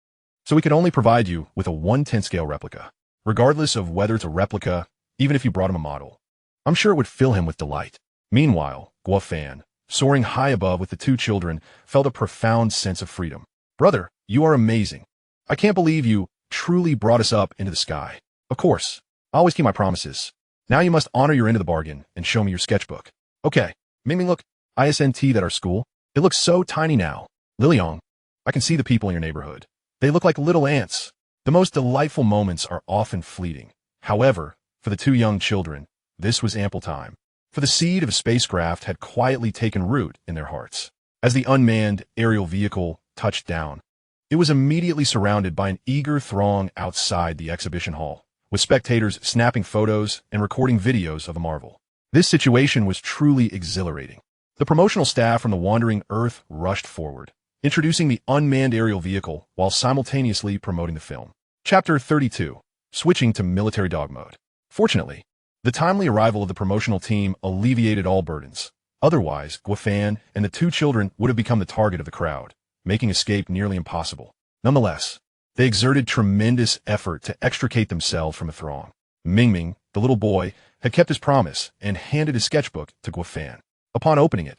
[SPEAKER 1] So we could only provide you with a 1/10 scale replica. Regardless of whether it's a replica, even if you brought him a model, I'm sure it would fill him with delight. Meanwhile, Guo-Fan, soaring high above with the two children, felt a profound sense of freedom. Brother, you are amazing. I can't believe you truly brought us up into the sky. Of course, I always keep my promises. Now you must honor your end of the bargain and show me your sketchbook. Okay, Mingming, look, ISNT at our school. It looks so tiny now. Liliang, I can see the people in your neighborhood. They look like little ants. The most delightful moments are often fleeting. However, for the two young children, this was ample time. For the seed of a spacecraft had quietly taken root in their hearts. As the unmanned aerial vehicle touched down, it was immediately surrounded by an eager throng outside the exhibition hall, with spectators snapping photos and recording videos of a marvel. This situation was truly exhilarating. The promotional staff from the Wandering Earth rushed forward, introducing the unmanned aerial vehicle while simultaneously promoting the film. Chapter 32. Switching to military dog mode. Fortunately, the timely arrival of the promotional team alleviated all burdens. Otherwise, Guo-Fan and the two children would have become the target of the crowd, making escape nearly impossible. Nonetheless, they exerted tremendous effort to extricate themselves from the throng. Mingming, the little boy, had kept his promise and handed his sketchbook to Guo-Fan. Upon opening it,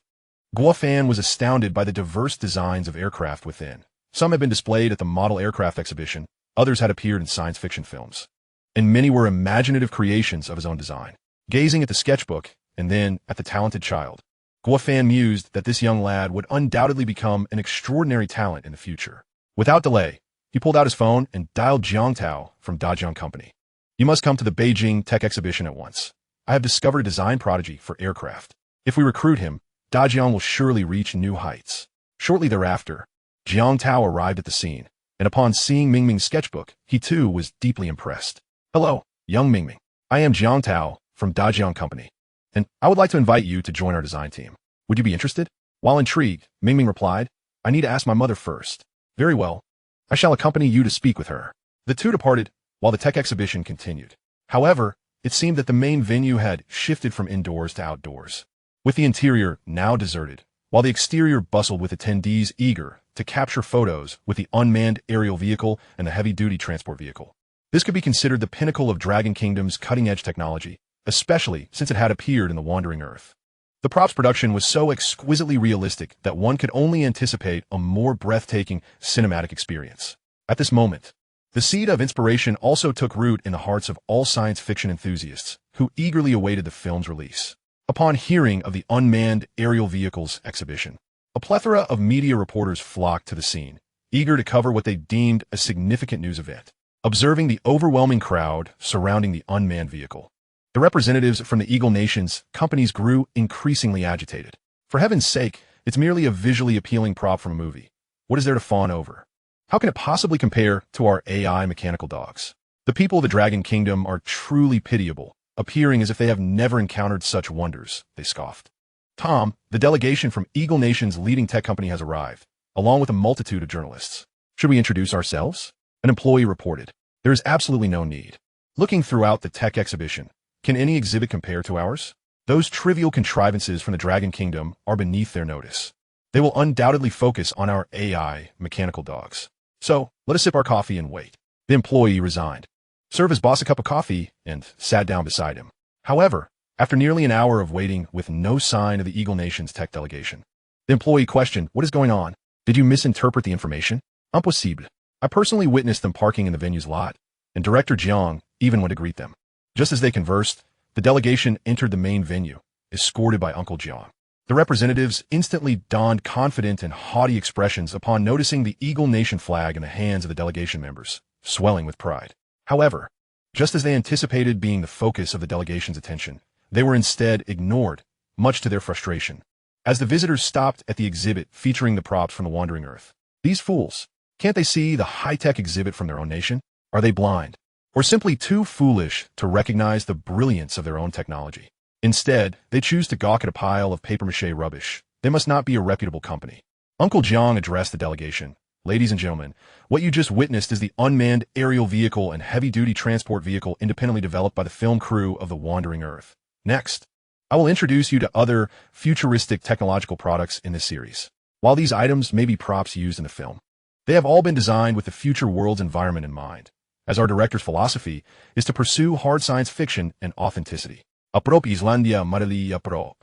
[SPEAKER 1] Guo-Fan was astounded by the diverse designs of aircraft within. Some had been displayed at the model aircraft exhibition, others had appeared in science fiction films, and many were imaginative creations of his own design. Gazing at the sketchbook and then at the talented child, Guo-Fan mused that this young lad would undoubtedly become an extraordinary talent in the future. Without delay, he pulled out his phone and dialed Jiang Tao from Dajiang Company. "You must come to the Beijing Tech Exhibition at once. I have discovered a design prodigy for aircraft. If we recruit him, Dajiang will surely reach new heights." Shortly thereafter, Jiang Tao arrived at the scene, and upon seeing Mingming's sketchbook, he too was deeply impressed. "Hello, young Mingming. I am Jiang Tao from Dajiang Company, and I would like to invite you to join our design team. Would you be interested?" While intrigued, Mingming replied, I need to ask my mother first. Very well. I shall accompany you to speak with her. The two departed, while the tech exhibition continued. However, it seemed that the main venue had shifted from indoors to outdoors, with the interior now deserted, while the exterior bustled with attendees eager to capture photos with the unmanned aerial vehicle and the heavy-duty transport vehicle. This could be considered the pinnacle of Dragon Kingdom's cutting-edge technology, especially since it had appeared in the Wandering Earth. The props production was so exquisitely realistic that one could only anticipate a more breathtaking cinematic experience. At this moment, the seed of inspiration also took root in the hearts of all science fiction enthusiasts who eagerly awaited the film's release. Upon hearing of the unmanned aerial vehicles exhibition, a plethora of media reporters flocked to the scene, eager to cover what they deemed a significant news event. Observing the overwhelming crowd surrounding the unmanned vehicle, the representatives from the Eagle Nation's companies grew increasingly agitated. For heaven's sake, it's merely a visually appealing prop from a movie. What is there to fawn over? How can it possibly compare to our AI mechanical dogs? The people of the Dragon Kingdom are truly pitiable, appearing as if they have never encountered such wonders, they scoffed. Tom, the delegation from Eagle Nation's leading tech company has arrived, along with a multitude of journalists. Should we introduce ourselves? An employee reported. There is absolutely no need. Looking throughout the tech exhibition, can any exhibit compare to ours? Those trivial contrivances from the Dragon Kingdom are beneath their notice. They will undoubtedly focus on our AI mechanical dogs. So, let us sip our coffee and wait. The employee resigned, served his boss a cup of coffee, and sat down beside him. However, after nearly an hour of waiting with no sign of the Eagle Nation's tech delegation, the employee questioned, what is going on? Did you misinterpret the information? Impossible. I personally witnessed them parking in the venue's lot, and Director Jiang even went to greet them. Just as they conversed, the delegation entered the main venue, escorted by Uncle Jiang. The representatives instantly donned confident and haughty expressions upon noticing the Eagle Nation flag in the hands of the delegation members, swelling with pride. However, just as they anticipated being the focus of the delegation's attention, they were instead ignored, much to their frustration. As the visitors stopped at the exhibit featuring the props from the Wandering Earth, these fools, can't they see the high-tech exhibit from their own nation? Are they blind? Or simply too foolish to recognize the brilliance of their own technology? Instead, they choose to gawk at a pile of papier-mâché rubbish. They must not be a reputable company. Uncle Jiang addressed the delegation. Ladies and gentlemen, what you just witnessed is the unmanned aerial vehicle and heavy-duty transport vehicle independently developed by the film crew of the Wandering Earth. Next, I will introduce you to other futuristic technological products in this series. While these items may be props used in the film, they have all been designed with the future world's environment in mind, as our director's philosophy is to pursue hard science fiction and authenticity. Aprop Islandia Marili Aprop.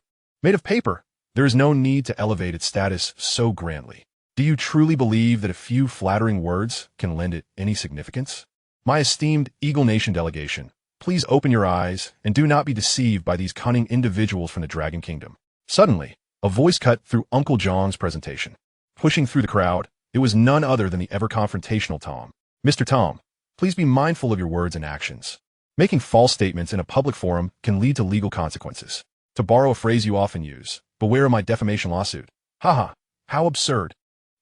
[SPEAKER 1] Made of paper, there is no need to elevate its status so grandly. Do you truly believe that a few flattering words can lend it any significance? My esteemed Eagle Nation delegation, please open your eyes and do not be deceived by these cunning individuals from the Dragon Kingdom. Suddenly, a voice cut through Uncle Jiang's presentation. Pushing through the crowd, it was none other than the ever-confrontational Tom. Mr. Tom, please be mindful of your words and actions. Making false statements in a public forum can lead to legal consequences. To borrow a phrase you often use, beware of my defamation lawsuit. Haha, how absurd.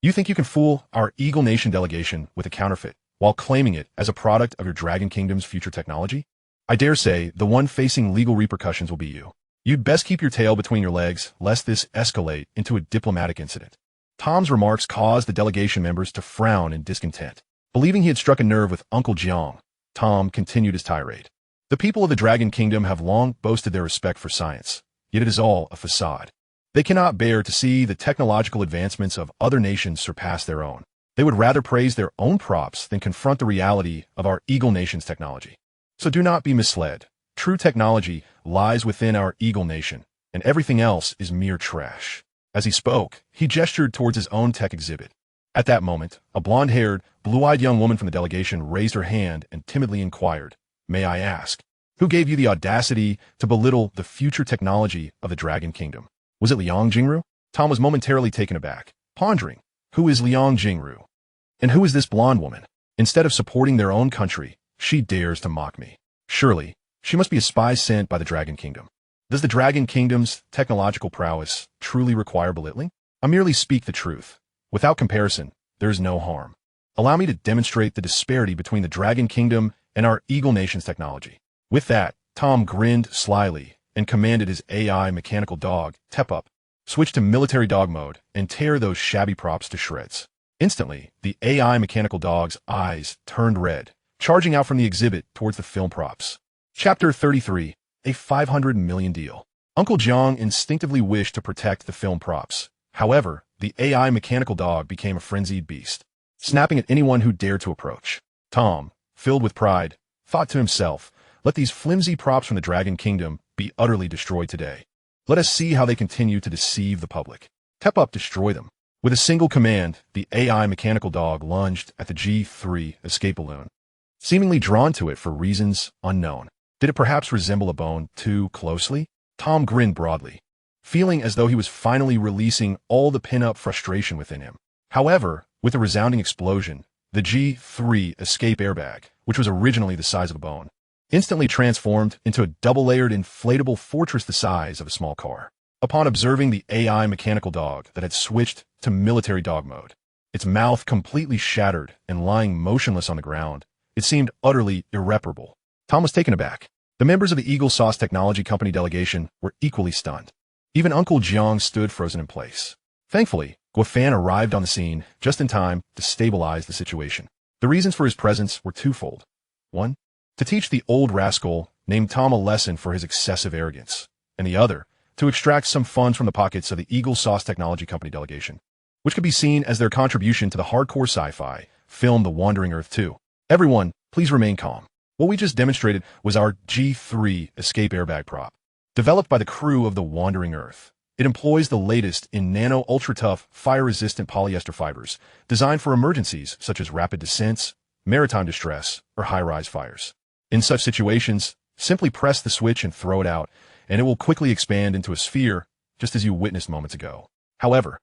[SPEAKER 1] You think you can fool our Eagle Nation delegation with a counterfeit while claiming it as a product of your Dragon Kingdom's future technology? I dare say the one facing legal repercussions will be you. You'd best keep your tail between your legs lest this escalate into a diplomatic incident. Tom's remarks caused the delegation members to frown in discontent. Believing he had struck a nerve with Uncle Jiang, Tom continued his tirade. The people of the Dragon Kingdom have long boasted their respect for science, yet it is all a facade. They cannot bear to see the technological advancements of other nations surpass their own. They would rather praise their own props than confront the reality of our Eagle Nation's technology. So do not be misled. True technology lies within our Eagle Nation, and everything else is mere trash. As he spoke, he gestured towards his own tech exhibit. At that moment, a blonde-haired, blue-eyed young woman from the delegation raised her hand and timidly inquired, "May I ask, who gave you the audacity to belittle the future technology of the Dragon Kingdom? Was it Liang Jingru?" Tom was momentarily taken aback, pondering, who is Liang Jingru? And who is this blonde woman? Instead of supporting their own country, she dares to mock me. Surely, she must be a spy sent by the Dragon Kingdom. Does the Dragon Kingdom's technological prowess truly require belittling? I merely speak the truth. Without comparison, there is no harm. Allow me to demonstrate the disparity between the Dragon Kingdom and our Eagle Nation's technology. With that, Tom grinned slyly and commanded his AI mechanical dog, Tep Up, switch to military dog mode, and tear those shabby props to shreds. Instantly, the AI mechanical dog's eyes turned red, charging out from the exhibit towards the film props. Chapter 33. A 500 million deal. Uncle Jiang instinctively wished to protect the film props. However, the AI mechanical dog became a frenzied beast, snapping at anyone who dared to approach. Tom, filled with pride, thought to himself, let these flimsy props from the Dragon Kingdom be utterly destroyed today. Let us see how they continue to deceive the public. Step up, destroy them. With a single command, the AI mechanical dog lunged at the G3 escape balloon, seemingly drawn to it for reasons unknown. Did it perhaps resemble a bone too closely? Tom grinned broadly, feeling as though he was finally releasing all the pin-up frustration within him. However, with a resounding explosion, the G3 escape airbag, which was originally the size of a bone, instantly transformed into a double-layered inflatable fortress the size of a small car. Upon observing the AI mechanical dog that had switched to military dog mode, its mouth completely shattered and lying motionless on the ground, it seemed utterly irreparable. Tom was taken aback. The members of the Eagle Sauce Technology Company delegation were equally stunned. Even Uncle Jiang stood frozen in place. Thankfully, Guofan arrived on the scene just in time to stabilize the situation. The reasons for his presence were twofold. One, to teach the old rascal named Tom a lesson for his excessive arrogance, and the other, to extract some funds from the pockets of the Eagle Sauce Technology Company delegation, which could be seen as their contribution to the hardcore sci-fi film The Wandering Earth 2. Everyone, please remain calm. What we just demonstrated was our G3 escape airbag prop, developed by the crew of The Wandering Earth. It employs the latest in nano-ultra-tough, fire-resistant polyester fibers, designed for emergencies such as rapid descents, maritime distress, or high-rise fires. In such situations, simply press the switch and throw it out, and it will quickly expand into a sphere, just as you witnessed moments ago. However,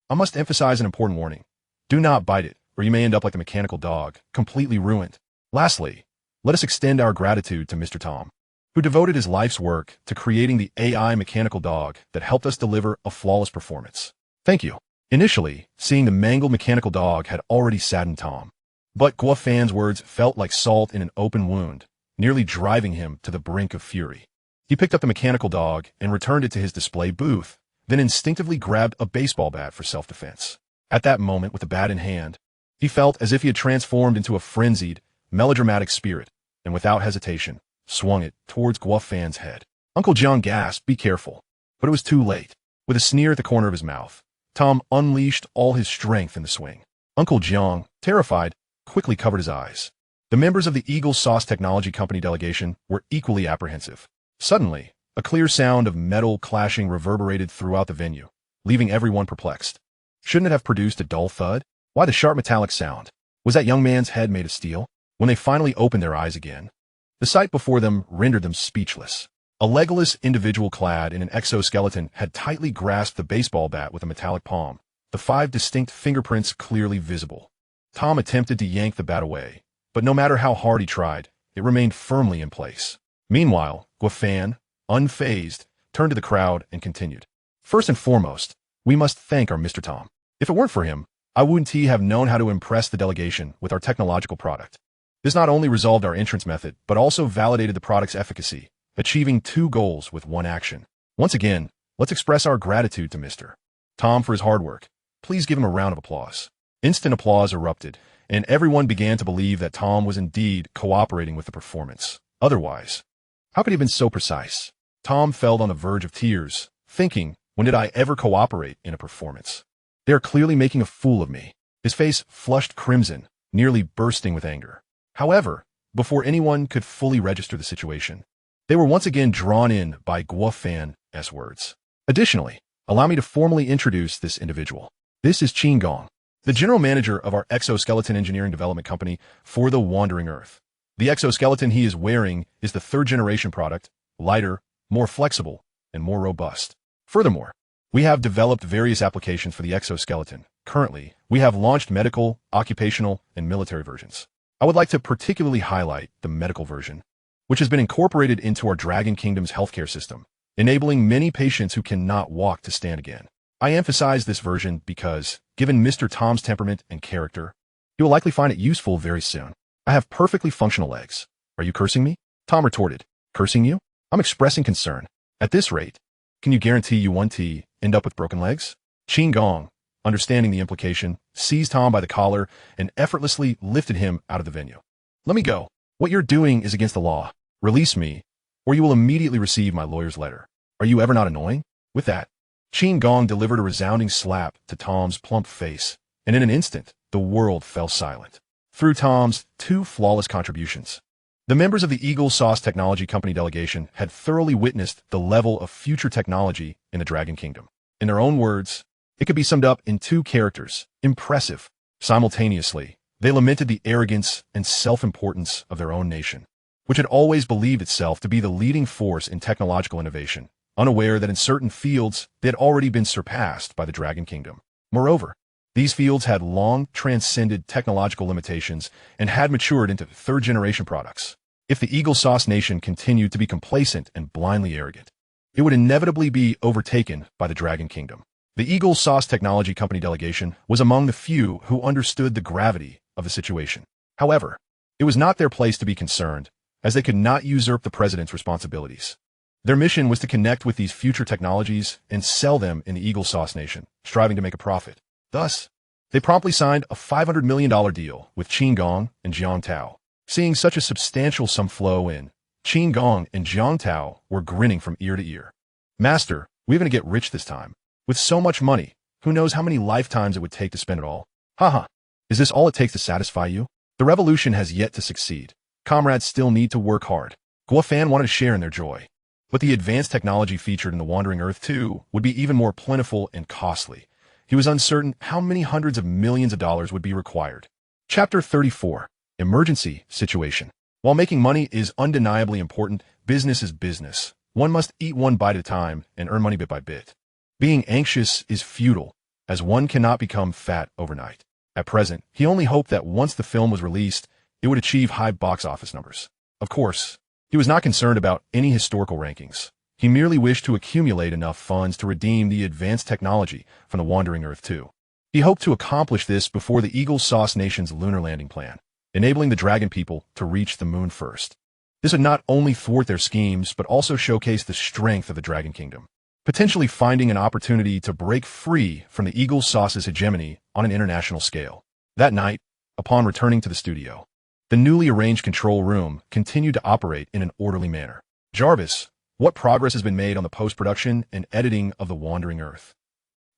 [SPEAKER 1] I must emphasize an important warning. Do not bite it, or you may end up like the mechanical dog, completely ruined. Lastly, let us extend our gratitude to Mr. Tom, who devoted his life's work to creating the AI mechanical dog that helped us deliver a flawless performance. Thank you. Initially, seeing the mangled mechanical dog had already saddened Tom, but Guofan's words felt like salt in an open wound, nearly driving him to the brink of fury. He picked up the mechanical dog and returned it to his display booth, then instinctively grabbed a baseball bat for self-defense. At that moment, with the bat in hand, he felt as if he had transformed into a frenzied, melodramatic spirit, and without hesitation, swung it towards Guofan's head. Uncle Jiang gasped, "Be careful." But it was too late. With a sneer at the corner of his mouth, Tom unleashed all his strength in the swing. Uncle Jiang, terrified, quickly covered his eyes. The members of the Eagle Sauce Technology Company delegation were equally apprehensive. Suddenly, a clear sound of metal clashing reverberated throughout the venue, leaving everyone perplexed. Shouldn't it have produced a dull thud? Why the sharp metallic sound? Was that young man's head made of steel? When they finally opened their eyes again, the sight before them rendered them speechless. A legless individual clad in an exoskeleton had tightly grasped the baseball bat with a metallic palm, the 5 distinct fingerprints clearly visible. Tom attempted to yank the bat away, but no matter how hard he tried, it remained firmly in place. Meanwhile, Guofan, unfazed, turned to the crowd and continued. "First and foremost, we must thank our Mr. Tom. If it weren't for him, I wouldn't have known how to impress the delegation with our technological product. This not only resolved our entrance method, but also validated the product's efficacy, achieving 2 goals with 1 action. Once again, let's express our gratitude to Mr. Tom for his hard work. Please give him a round of applause." Instant applause erupted, and everyone began to believe that Tom was indeed cooperating with the performance. Otherwise, how could he have been so precise? Tom felt on the verge of tears, thinking, when did I ever cooperate in a performance? They are clearly making a fool of me. His face flushed crimson, nearly bursting with anger. However, before anyone could fully register the situation, they were once again drawn in by Guofan's words. Additionally, allow me to formally introduce this individual. This is Qin Gong, the general manager of our exoskeleton engineering development company for the Wandering Earth. The exoskeleton he is wearing is the 3rd-generation product, lighter, more flexible, and more robust. Furthermore, we have developed various applications for the exoskeleton. Currently, we have launched medical, occupational, and military versions. I would like to particularly highlight the medical version, which has been incorporated into our Dragon Kingdom's healthcare system, enabling many patients who cannot walk to stand again. I emphasize this version because, given Mr. Tom's temperament and character, he will likely find it useful very soon. I have perfectly functional legs. Are you cursing me? Tom retorted. Cursing you? I'm expressing concern. At this rate, can you guarantee you 1 end up with broken legs? Qin Gong, understanding the implication, seized Tom by the collar and effortlessly lifted him out of the venue. Let me go. What you're doing is against the law. Release me, or you will immediately receive my lawyer's letter. Are you ever not annoying? With that, Qin Gong delivered a resounding slap to Tom's plump face, and in an instant, the world fell silent. Through Tom's two flawless contributions, the members of the Eagle Sauce Technology Company delegation had thoroughly witnessed the level of future technology in the Dragon Kingdom. In their own words, it could be summed up in two characters: impressive. Simultaneously, they lamented the arrogance and self-importance of their own nation, which had always believed itself to be the leading force in technological innovation, unaware that in certain fields they had already been surpassed by the Dragon Kingdom. Moreover, these fields had long transcended technological limitations and had matured into third-generation products. If the Eagle Sauce Nation continued to be complacent and blindly arrogant, it would inevitably be overtaken by the Dragon Kingdom. The Eagle Sauce Technology Company delegation was among the few who understood the gravity of the situation. However, it was not their place to be concerned, as they could not usurp the president's responsibilities. Their mission was to connect with these future technologies and sell them in the Eagle Sauce Nation, striving to make a profit. Thus, they promptly signed a $500 million deal with Qin Gong and Jiang Tao. Seeing such a substantial sum flow in, Qin Gong and Jiang Tao were grinning from ear to ear. Master, we're going to get rich this time. With so much money, who knows how many lifetimes it would take to spend it all? Haha. Is this all it takes to satisfy you? The revolution has yet to succeed. Comrades still need to work hard. Guofan wanted to share in their joy. But the advanced technology featured in the Wandering Earth 2 would be even more plentiful and costly. He was uncertain how many hundreds of millions of dollars would be required. Chapter 34. Emergency Situation. While making money is undeniably important, business is business. One must eat one bite at a time and earn money bit by bit. Being anxious is futile, as one cannot become fat overnight. At present, he only hoped that once the film was released, it would achieve high box office numbers. Of course, he was not concerned about any historical rankings. He merely wished to accumulate enough funds to redeem the advanced technology from the Wandering Earth 2. He hoped to accomplish this before the Eagle Sauce Nation's lunar landing plan, enabling the Dragon people to reach the moon first. This would not only thwart their schemes, but also showcase the strength of the Dragon Kingdom, potentially finding an opportunity to break free from the Eagle Sauce's hegemony on an international scale. That night, upon returning to the studio, the newly arranged control room continued to operate in an orderly manner. Jarvis, what progress has been made on the post-production and editing of The Wandering Earth?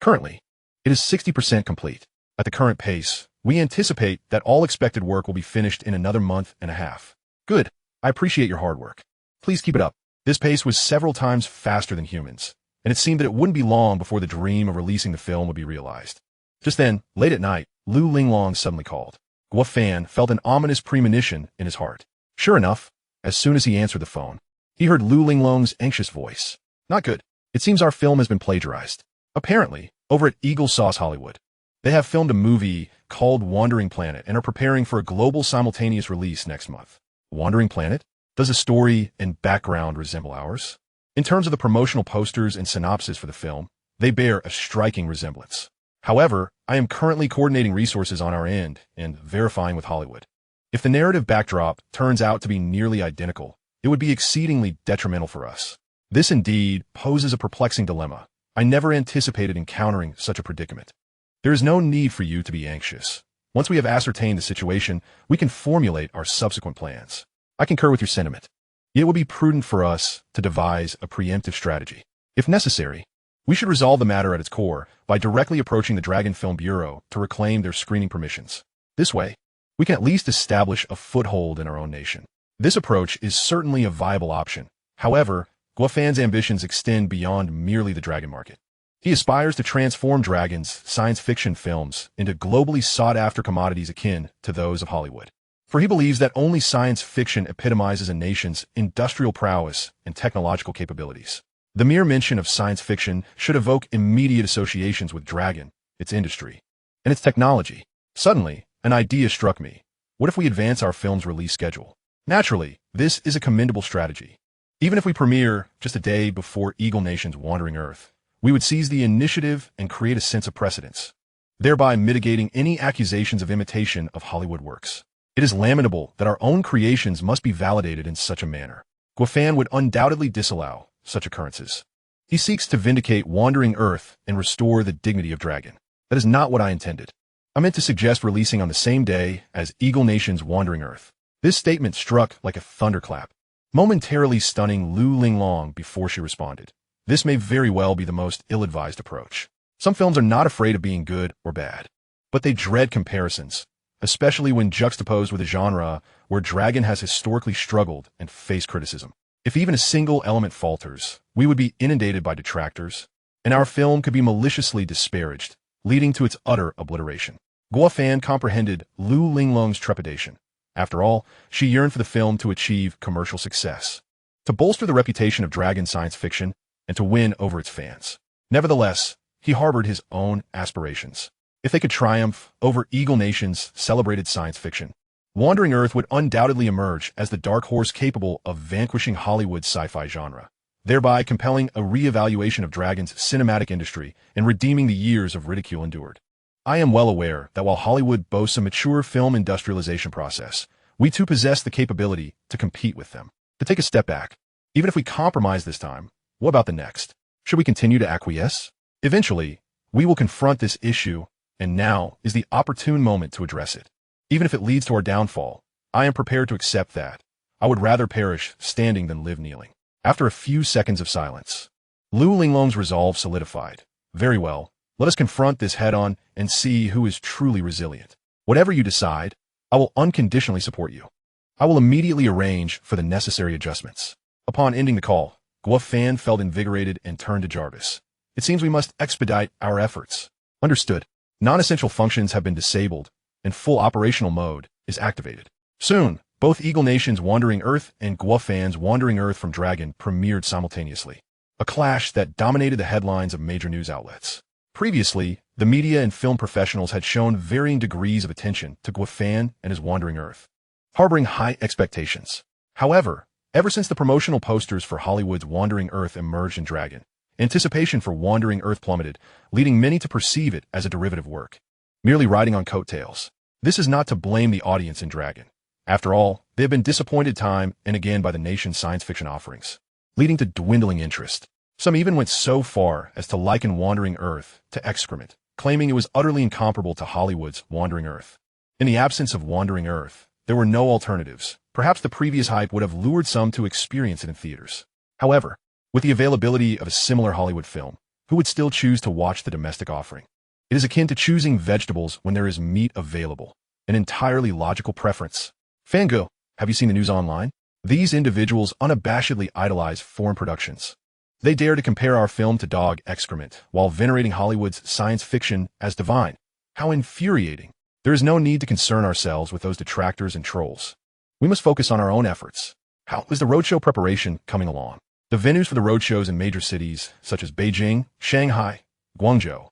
[SPEAKER 1] Currently, it is 60% complete. At the current pace, we anticipate that all expected work will be finished in another month and a half. Good. I appreciate your hard work. Please keep it up. This pace was several times faster than humans, and it seemed that it wouldn't be long before the dream of releasing the film would be realized. Just then, late at night, Lu Linglong suddenly called. Guofan felt an ominous premonition in his heart. Sure enough, as soon as he answered the phone, he heard Lu Linglong's anxious voice. Not good. It seems our film has been plagiarized. Apparently, over at Eagle Sauce Hollywood, they have filmed a movie called Wandering Planet and are preparing for a global simultaneous release next month. Wandering Planet? Does the story and background resemble ours? In terms of the promotional posters and synopsis for the film, they bear a striking resemblance. However, I am currently coordinating resources on our end and verifying with Hollywood. If the narrative backdrop turns out to be nearly identical, it would be exceedingly detrimental for us. This indeed poses a perplexing dilemma. I never anticipated encountering such a predicament. There is no need for you to be anxious. Once we have ascertained the situation, we can formulate our subsequent plans. I concur with your sentiment. It would be prudent for us to devise a preemptive strategy. If necessary, we should resolve the matter at its core by directly approaching the Dragon Film Bureau to reclaim their screening permissions. This way, we can at least establish a foothold in our own nation. This approach is certainly a viable option. However, Guofan's ambitions extend beyond merely the dragon market. He aspires to transform dragons' science fiction films into globally sought-after commodities akin to those of Hollywood. For he believes that only science fiction epitomizes a nation's industrial prowess and technological capabilities. The mere mention of science fiction should evoke immediate associations with Dragon, its industry, and its technology. Suddenly, an idea struck me. What if we advance our film's release schedule? Naturally, this is a commendable strategy. Even if we premiere just a day before Eagle Nation's Wandering Earth, we would seize the initiative and create a sense of precedence, thereby mitigating any accusations of imitation of Hollywood works. It is lamentable that our own creations must be validated in such a manner. Guofan would undoubtedly disallow such occurrences. He seeks to vindicate Wandering Earth and restore the dignity of Dragon. That is not what I intended. I meant to suggest releasing on the same day as Eagle Nation's Wandering Earth. This statement struck like a thunderclap, momentarily stunning Lu Linglong before she responded. This may very well be the most ill-advised approach. Some films are not afraid of being good or bad, but they dread comparisons, especially when juxtaposed with a genre where Dragon has historically struggled and faced criticism. If even a single element falters, we would be inundated by detractors, and our film could be maliciously disparaged, leading to its utter obliteration. Guo Fan comprehended Lu Linglong's trepidation. After all, she yearned for the film to achieve commercial success, to bolster the reputation of Dragon science fiction, and to win over its fans. Nevertheless, he harbored his own aspirations. If they could triumph over Eagle Nation's celebrated science fiction, Wandering Earth would undoubtedly emerge as the dark horse capable of vanquishing Hollywood's sci-fi genre, thereby compelling a re-evaluation of Dragon's cinematic industry and redeeming the years of ridicule endured. I am well aware that while Hollywood boasts a mature film industrialization process, we too possess the capability to compete with them. To take a step back, even if we compromise this time, what about the next? Should we continue to acquiesce? Eventually, we will confront this issue, and now is the opportune moment to address it. Even if it leads to our downfall, I am prepared to accept that. I would rather perish standing than live kneeling. After a few seconds of silence, Lu Linglong's resolve solidified. Very well, let us confront this head-on and see who is truly resilient. Whatever you decide, I will unconditionally support you. I will immediately arrange for the necessary adjustments. Upon ending the call, Guo Fan felt invigorated and turned to Jarvis. It seems we must expedite our efforts. Understood. Non-essential functions have been disabled, and full operational mode is activated. Soon, both Eagle Nation's Wandering Earth and Guo Fan's Wandering Earth from Dragon premiered simultaneously, a clash that dominated the headlines of major news outlets. Previously, the media and film professionals had shown varying degrees of attention to Guo Fan and his Wandering Earth, harboring high expectations. However, ever since the promotional posters for Hollywood's Wandering Earth emerged in Dragon, anticipation for Wandering Earth plummeted, leading many to perceive it as a derivative work, merely riding on coattails. This is not to blame the audience in Dragon. After all, they have been disappointed time and again by the nation's science fiction offerings, leading to dwindling interest. Some even went so far as to liken Wandering Earth to excrement, claiming it was utterly incomparable to Hollywood's Wandering Earth. In the absence of Wandering Earth, there were no alternatives. Perhaps the previous hype would have lured some to experience it in theaters. However, with the availability of a similar Hollywood film, who would still choose to watch the domestic offering? It is akin to choosing vegetables when there is meat available, an entirely logical preference. Fango, have you seen the news online? These individuals unabashedly idolize foreign productions. They dare to compare our film to dog excrement, while venerating Hollywood's science fiction as divine. How infuriating. There is no need to concern ourselves with those detractors and trolls. We must focus on our own efforts. How is the roadshow preparation coming along? The venues for the roadshows in major cities, such as Beijing, Shanghai, Guangzhou,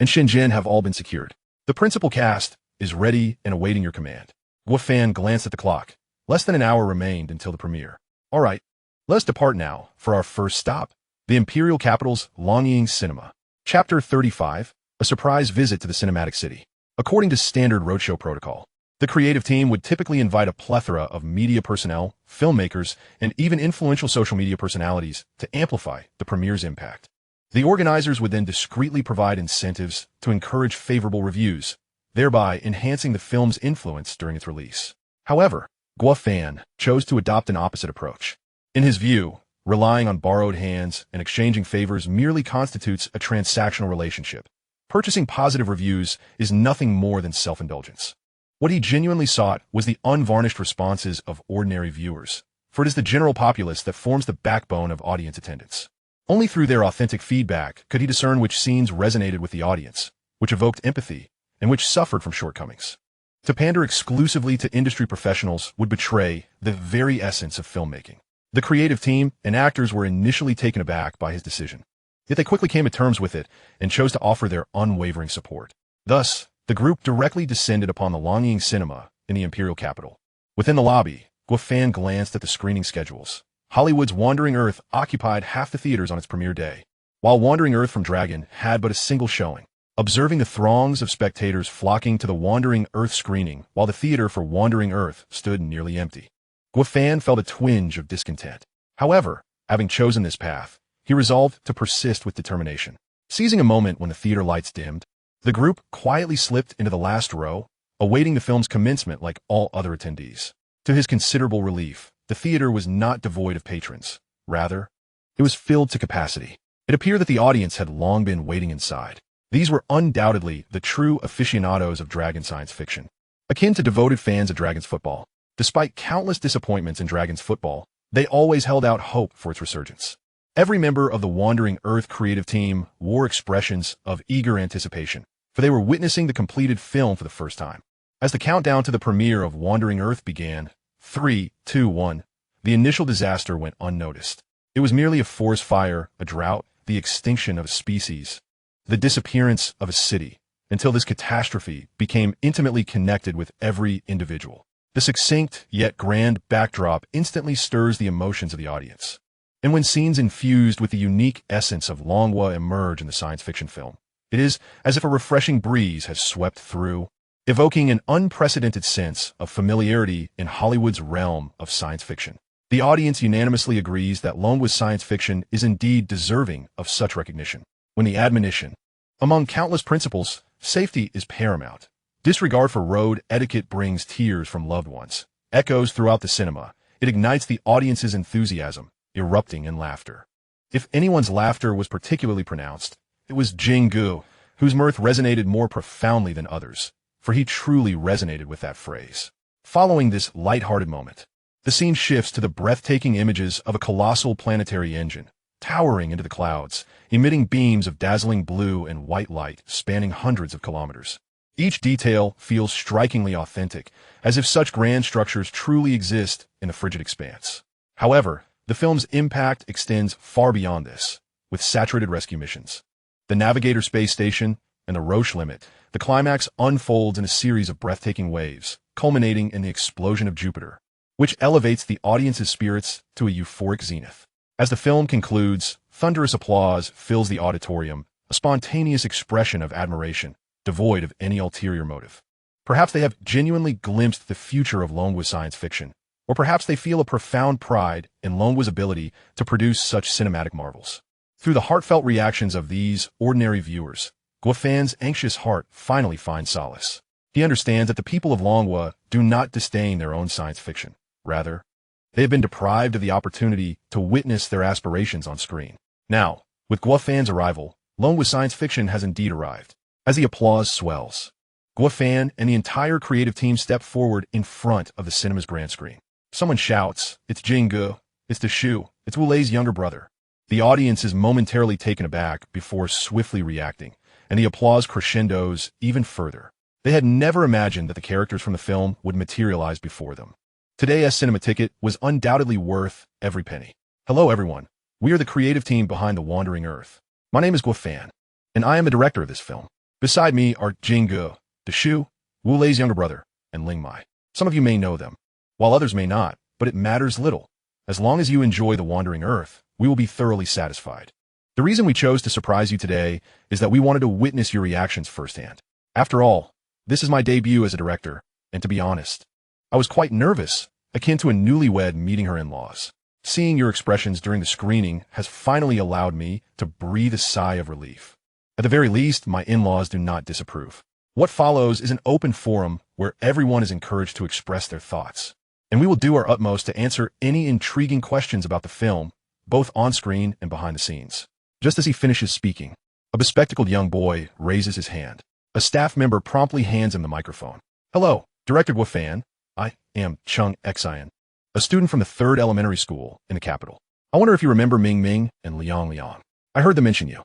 [SPEAKER 1] and Shenzhen have all been secured. The principal cast is ready and awaiting your command. Guo Fan glanced at the clock. Less than an hour remained until the premiere. All right, let us depart now for our first stop, the Imperial Capital's Longying Cinema. Chapter 35, A Surprise Visit to the Cinematic City. According to standard roadshow protocol, the creative team would typically invite a plethora of media personnel, filmmakers, and even influential social media personalities to amplify the premiere's impact. The organizers would then discreetly provide incentives to encourage favorable reviews, thereby enhancing the film's influence during its release. However, Guo Fan chose to adopt an opposite approach. In his view, relying on borrowed hands and exchanging favors merely constitutes a transactional relationship. Purchasing positive reviews is nothing more than self-indulgence. What he genuinely sought was the unvarnished responses of ordinary viewers, for it is the general populace that forms the backbone of audience attendance. Only through their authentic feedback could he discern which scenes resonated with the audience, which evoked empathy, and which suffered from shortcomings. To pander exclusively to industry professionals would betray the very essence of filmmaking. The creative team and actors were initially taken aback by his decision, yet they quickly came to terms with it and chose to offer their unwavering support. Thus, the group directly descended upon the Longying Cinema in the Imperial Capital. Within the lobby, Guo Fan glanced at the screening schedules. Hollywood's Wandering Earth occupied half the theaters on its premiere day, while Wandering Earth from Dragon had but a single showing. Observing the throngs of spectators flocking to the Wandering Earth screening while the theater for Wandering Earth stood nearly empty, Guo Fan felt a twinge of discontent. However, having chosen this path, he resolved to persist with determination. Seizing a moment when the theater lights dimmed, the group quietly slipped into the last row, awaiting the film's commencement like all other attendees. To his considerable relief, the theater was not devoid of patrons. Rather, it was filled to capacity. It appeared that the audience had long been waiting inside. These were undoubtedly the true aficionados of Dragon science fiction, akin to devoted fans of Dragon's football. Despite countless disappointments in Dragon's football, they always held out hope for its resurgence. Every member of the Wandering Earth creative team wore expressions of eager anticipation, for they were witnessing the completed film for the first time. As the countdown to the premiere of Wandering Earth began, 3, 2, 1, the initial disaster went unnoticed. It was merely a forest fire, a drought, the extinction of a species, the disappearance of a city, until this catastrophe became intimately connected with every individual. The succinct yet grand backdrop instantly stirs the emotions of the audience. And when scenes infused with the unique essence of Longwa emerge in the science fiction film, it is as if a refreshing breeze has swept through, evoking an unprecedented sense of familiarity in Hollywood's realm of science fiction. The audience unanimously agrees that Longwa's science fiction is indeed deserving of such recognition. When the admonition, among countless principles, safety is paramount, disregard for road etiquette brings tears from loved ones, echoes throughout the cinema, it ignites the audience's enthusiasm, erupting in laughter. If anyone's laughter was particularly pronounced, it was Jingu, whose mirth resonated more profoundly than others, for he truly resonated with that phrase. Following this light-hearted moment, the scene shifts to the breathtaking images of a colossal planetary engine, towering into the clouds, emitting beams of dazzling blue and white light spanning hundreds of kilometers. Each detail feels strikingly authentic, as if such grand structures truly exist in the frigid expanse. However, the film's impact extends far beyond this, with saturated rescue missions, the Navigator space station, and the Roche limit. The climax unfolds in a series of breathtaking waves, culminating in the explosion of Jupiter, which elevates the audience's spirits to a euphoric zenith. As the film concludes, thunderous applause fills the auditorium, a spontaneous expression of admiration, devoid of any ulterior motive. Perhaps they have genuinely glimpsed the future of Longwa's science fiction, or perhaps they feel a profound pride in Longwa's ability to produce such cinematic marvels. Through the heartfelt reactions of these ordinary viewers, Guofan's anxious heart finally finds solace. He understands that the people of Longwa do not disdain their own science fiction. Rather, they have been deprived of the opportunity to witness their aspirations on screen. Now, with Guofan's arrival, Longwa's science fiction has indeed arrived. As the applause swells, Guofan and the entire creative team step forward in front of the cinema's grand screen. Someone shouts, "It's Jingu, it's Deshu, it's Wulei's younger brother." The audience is momentarily taken aback before swiftly reacting, and the applause crescendos even further. They had never imagined that the characters from the film would materialize before them. Today's cinema ticket was undoubtedly worth every penny. Hello everyone, we are the creative team behind The Wandering Earth. My name is Guofan, and I am the director of this film. Beside me are Jingu, Deshu, Wulei's younger brother, and Lingmai. Some of you may know them, while others may not, but it matters little. As long as you enjoy The Wandering Earth, we will be thoroughly satisfied. The reason we chose to surprise you today is that we wanted to witness your reactions firsthand. After all, this is my debut as a director, and to be honest, I was quite nervous, akin to a newlywed meeting her in-laws. Seeing your expressions during the screening has finally allowed me to breathe a sigh of relief. At the very least, my in-laws do not disapprove. What follows is an open forum where everyone is encouraged to express their thoughts, and we will do our utmost to answer any intriguing questions about the film, both on-screen and behind the scenes. Just as he finishes speaking, a bespectacled young boy raises his hand. A staff member promptly hands him the microphone. "Hello, Director Guofan. I am Chung Xian, a student from the 3rd elementary school in the capital. I wonder if you remember Ming Ming and Liang Liang. I heard them mention you.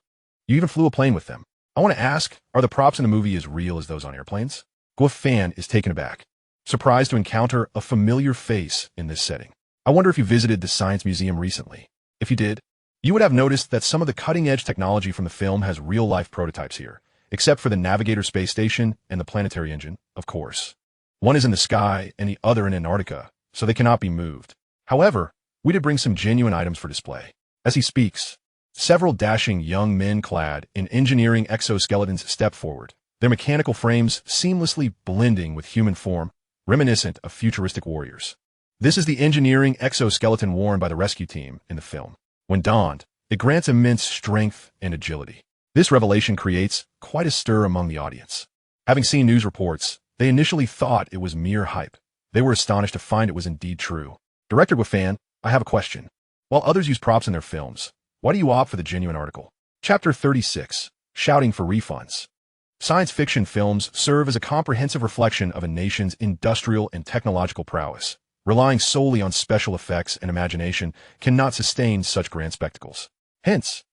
[SPEAKER 1] You even flew a plane with them. I want to ask, are the props in the movie as real as those on airplanes?" Guofan is taken aback, surprised to encounter a familiar face in this setting. "I wonder if you visited the Science Museum recently. If you did, you would have noticed that some of the cutting-edge technology from the film has real-life prototypes here, except for the Navigator space station and the planetary engine, of course. One is in the sky and the other in Antarctica, so they cannot be moved. However, we did bring some genuine items for display." As he speaks, several dashing young men clad in engineering exoskeletons step forward, their mechanical frames seamlessly blending with human form, reminiscent of futuristic warriors. This is the engineering exoskeleton worn by the rescue team in the film. When donned, It grants immense strength and agility. This revelation creates quite a stir among the audience. Having seen news reports, they initially thought it was mere hype. They were astonished to find it was indeed true. Director Guifan, I have a question. While others use props in their films, why do you opt for the genuine article? Chapter 36. Shouting for refunds. Science fiction films serve as a comprehensive reflection of a nation's industrial and technological prowess. Relying solely on special effects and imagination cannot sustain such grand spectacles. Hence,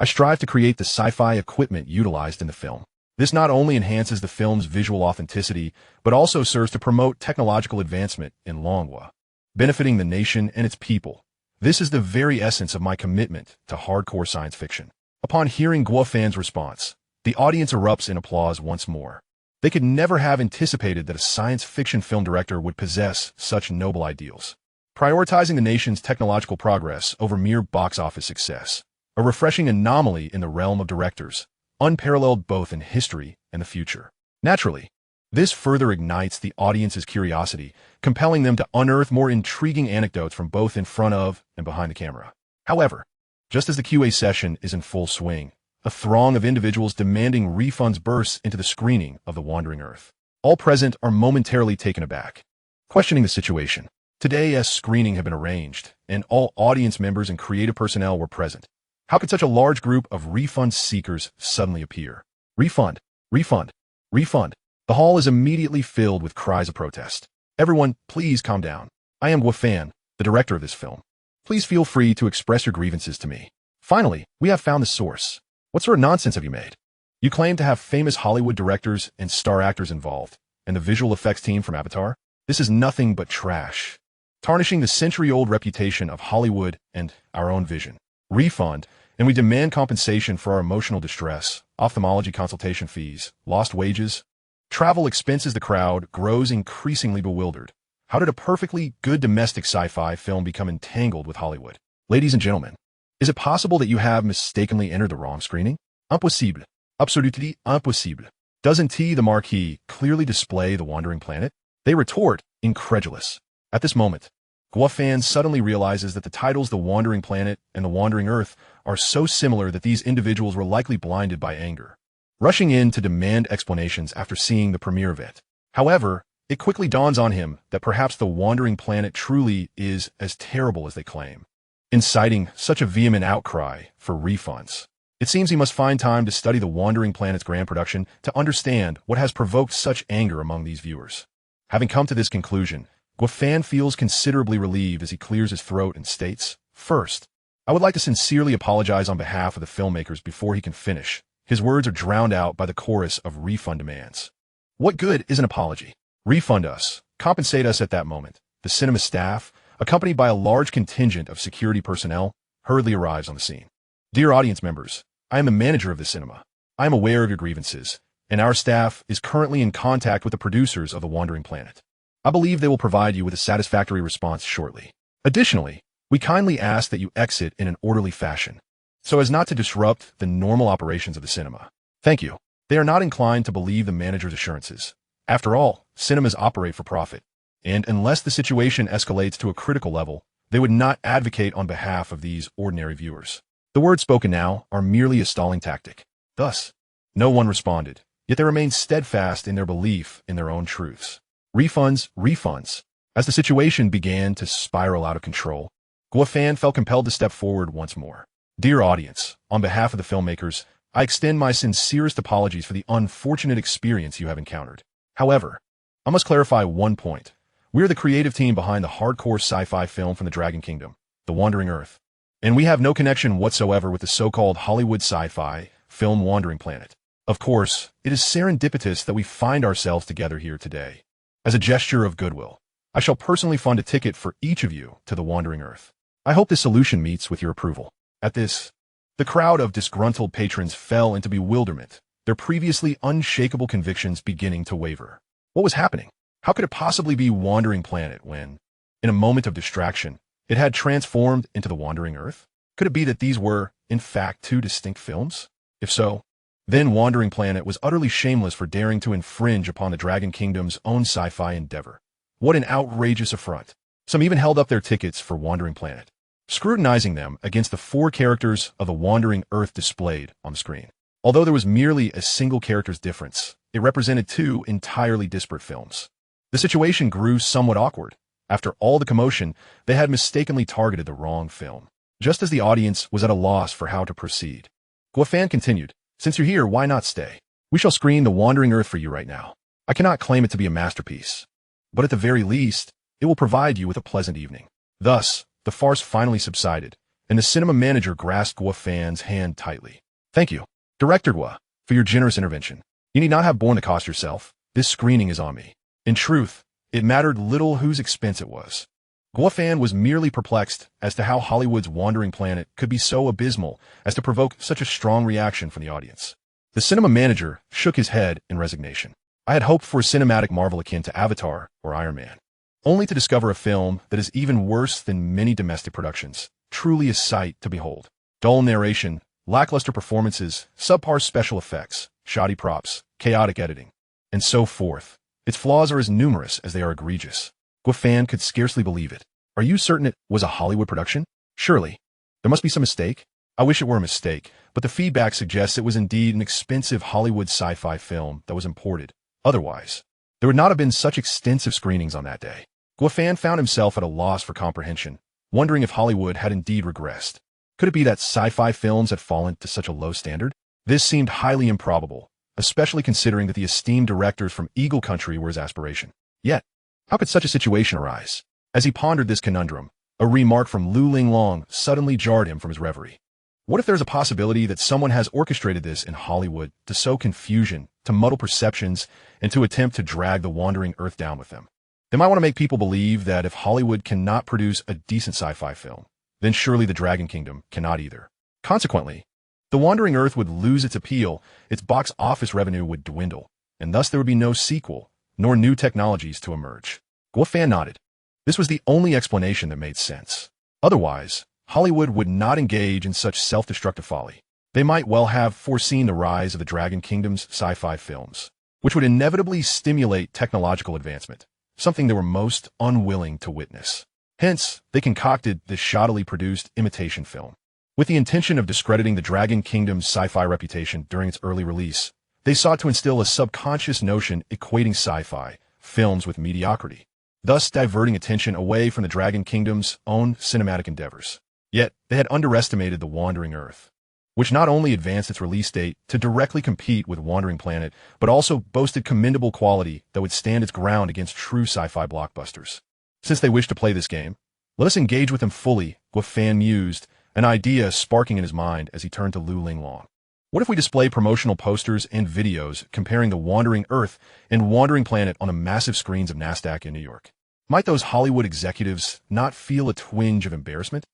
[SPEAKER 1] I strive to create the sci-fi equipment utilized in the film. This not only enhances the film's visual authenticity, but also serves to promote technological advancement in Longwa, benefiting the nation and its people. This is the very essence of my commitment to hardcore science fiction. Upon hearing Guifan's response, the audience erupts in applause once more. They could never have anticipated that a science fiction film director would possess such noble ideals. Prioritizing the nation's technological progress over mere box office success. A refreshing anomaly in the realm of directors, unparalleled both in history and the future. Naturally, this further ignites the audience's curiosity, compelling them to unearth more intriguing anecdotes from both in front of and behind the camera. However, just as the QA session is in full swing, a throng of individuals demanding refunds bursts into the screening of The Wandering Earth. All present are momentarily taken aback, questioning the situation. Today's screening had been arranged, and all audience members and creative personnel were present. How could such a large group of refund seekers suddenly appear? Refund, refund, refund. The hall is immediately filled with cries of protest. Everyone, please calm down. I am Guifan, the director of this film. Please feel free to express your grievances to me. Finally, we have found the source. What sort of nonsense have you made? You claim to have famous Hollywood directors and star actors involved, and the visual effects team from Avatar? This is nothing but trash, tarnishing the century-old reputation of Hollywood and our own vision. Refund, and we demand compensation for our emotional distress, ophthalmology consultation fees, lost wages, travel expenses. The crowd grows increasingly bewildered. How did a perfectly good domestic sci-fi film become entangled with Hollywood? Ladies and gentlemen, is it possible that you have mistakenly entered the wrong screening? Impossible. Absolutely impossible. Doesn't the marquee clearly display The Wandering Planet? They retort, incredulous. At this moment, Guifan suddenly realizes that the titles The Wandering Planet and The Wandering Earth are so similar that these individuals were likely blinded by anger, rushing in to demand explanations after seeing the premiere event. However, it quickly dawns on him that perhaps The Wandering Planet truly is as terrible as they claim, inciting such a vehement outcry for refunds. It seems he must find time to study The Wandering Planet's grand production to understand what has provoked such anger among these viewers. Having come to this conclusion, Guifan feels considerably relieved as he clears his throat and states, "First, I would like to sincerely apologize on behalf of the filmmakers." Before he can finish, his words are drowned out by the chorus of refund demands. What good is an apology? Refund us, compensate us. At that moment, the cinema staff, accompanied by a large contingent of security personnel, hurriedly arrives on the scene. Dear audience members, I am the manager of the cinema. I am aware of your grievances, and our staff is currently in contact with the producers of The Wandering Planet. I believe they will provide you with a satisfactory response shortly. Additionally, we kindly ask that you exit in an orderly fashion, so as not to disrupt the normal operations of the cinema. Thank you. They are not inclined to believe the manager's assurances. After all, cinemas operate for profit, and unless the situation escalates to a critical level, they would not advocate on behalf of these ordinary viewers. The words spoken now are merely a stalling tactic. Thus, no one responded, yet they remained steadfast in their belief in their own truths. Refunds, refunds. As the situation began to spiral out of control, Guifan felt compelled to step forward once more. Dear audience, on behalf of the filmmakers, I extend my sincerest apologies for the unfortunate experience you have encountered. However, I must clarify one point. We are the creative team behind the hardcore sci-fi film from the Dragon Kingdom, The Wandering Earth, and we have no connection whatsoever with the so-called Hollywood sci-fi film Wandering Planet. Of course, it is serendipitous that we find ourselves together here today. As a gesture of goodwill, I shall personally fund a ticket for each of you to The Wandering Earth. I hope this solution meets with your approval. At this, the crowd of disgruntled patrons fell into bewilderment, their previously unshakable convictions beginning to waver. What was happening? How could it possibly be Wandering Planet when, in a moment of distraction, it had transformed into The Wandering Earth? Could it be that these were, in fact, two distinct films? If so, then Wandering Planet was utterly shameless for daring to infringe upon the Dragon Kingdom's own sci-fi endeavor. What an outrageous affront. Some even held up their tickets for Wandering Planet. scrutinizing them against the four characters of the wandering Earth displayed on the screen. Although there was merely a single character's difference, it represented two entirely disparate films. The situation grew somewhat awkward. After all the commotion, they had mistakenly targeted the wrong film. Just as the audience was at a loss for how to proceed, Guofan continued, "Since you're here, why not stay? We shall screen The Wandering Earth for you right now. I cannot claim it to be a masterpiece, but at the very least, it will provide you with a pleasant evening." Thus, the farce finally subsided, and the cinema manager grasped Guofan's hand tightly. "Thank you, Director Gua, for your generous intervention. You need not have borne the cost yourself. This screening is on me." In truth, it mattered little whose expense it was. Guofan was merely perplexed as to how Hollywood's Wandering Planet could be so abysmal as to provoke such a strong reaction from the audience. The cinema manager shook his head in resignation. "I had hoped for a cinematic marvel akin to Avatar or Iron Man, only to discover a film that is even worse than many domestic productions, truly a sight to behold. Dull narration, lackluster performances, subpar special effects, shoddy props, chaotic editing, and so forth. Its flaws are as numerous as they are egregious." Guofan could scarcely believe it. "Are you certain it was a Hollywood production? Surely. There must be some mistake." "I wish it were a mistake, but the feedback suggests it was indeed an expensive Hollywood sci-fi film that was imported. Otherwise, there would not have been such extensive screenings on that day." Guofan found himself at a loss for comprehension, wondering if Hollywood had indeed regressed. Could it be that sci-fi films had fallen to such a low standard? This seemed highly improbable, especially considering that the esteemed directors from Eagle Country were his aspiration. Yet, how could such a situation arise? As he pondered this conundrum, a remark from Lu Linglong suddenly jarred him from his reverie. What if there's a possibility that someone has orchestrated this in Hollywood to sow confusion, to muddle perceptions, and to attempt to drag the Wandering Earth down with them? They might want to make people believe that if Hollywood cannot produce a decent sci-fi film, then surely the Dragon Kingdom cannot either. Consequently, The Wandering Earth would lose its appeal, its box office revenue would dwindle, and thus there would be no sequel, nor new technologies to emerge. Guofan nodded. This was the only explanation that made sense. Otherwise, Hollywood would not engage in such self-destructive folly. They might well have foreseen the rise of the Dragon Kingdom's sci-fi films, which would inevitably stimulate technological advancement, something they were most unwilling to witness. Hence, they concocted this shoddily produced imitation film. With the intention of discrediting the Dragon Kingdom's sci-fi reputation during its early release, they sought to instill a subconscious notion equating sci-fi films with mediocrity, thus diverting attention away from the Dragon Kingdom's own cinematic endeavors. Yet, they had underestimated The Wandering Earth, which not only advanced its release date to directly compete with Wandering Planet, but also boasted commendable quality that would stand its ground against true sci-fi blockbusters. Since they wished to play this game, let us engage with them fully, Guofan mused, an idea sparking in his mind as he turned to Lu Linglong. What if we display promotional posters and videos comparing The Wandering Earth and Wandering Planet on the massive screens of NASDAQ in New York? Might those Hollywood executives not feel a twinge of embarrassment?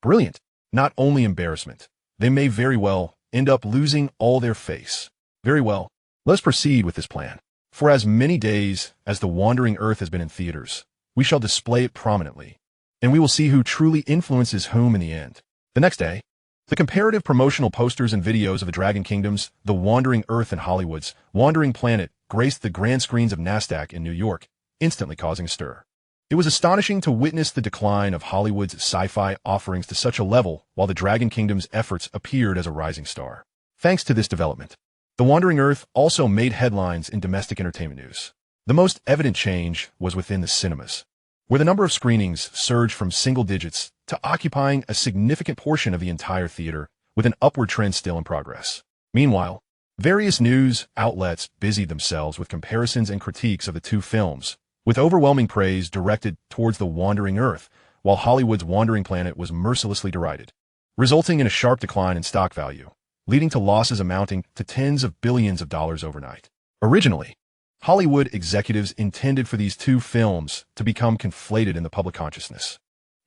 [SPEAKER 1] Brilliant. Not only embarrassment, they may very well end up losing all their face. Very well, let's proceed with this plan. For as many days as The Wandering Earth has been in theaters, we shall display it prominently, and we will see who truly influences whom in the end. The next day, the comparative promotional posters and videos of the Dragon Kingdom's The Wandering Earth and Hollywood's Wandering Planet graced the grand screens of NASDAQ in New York, instantly causing a stir. It was astonishing to witness the decline of Hollywood's sci-fi offerings to such a level while the Dragon Kingdom's efforts appeared as a rising star. Thanks to this development, The Wandering Earth also made headlines in domestic entertainment news. The most evident change was within the cinemas, where the number of screenings surged from single digits to occupying a significant portion of the entire theater, with an upward trend still in progress. Meanwhile, various news outlets busied themselves with comparisons and critiques of the two films, with overwhelming praise directed towards The Wandering Earth, while Hollywood's Wandering Planet was mercilessly derided, resulting in a sharp decline in stock value, leading to losses amounting to tens of billions of dollars overnight. Originally, Hollywood executives intended for these two films to become conflated in the public consciousness.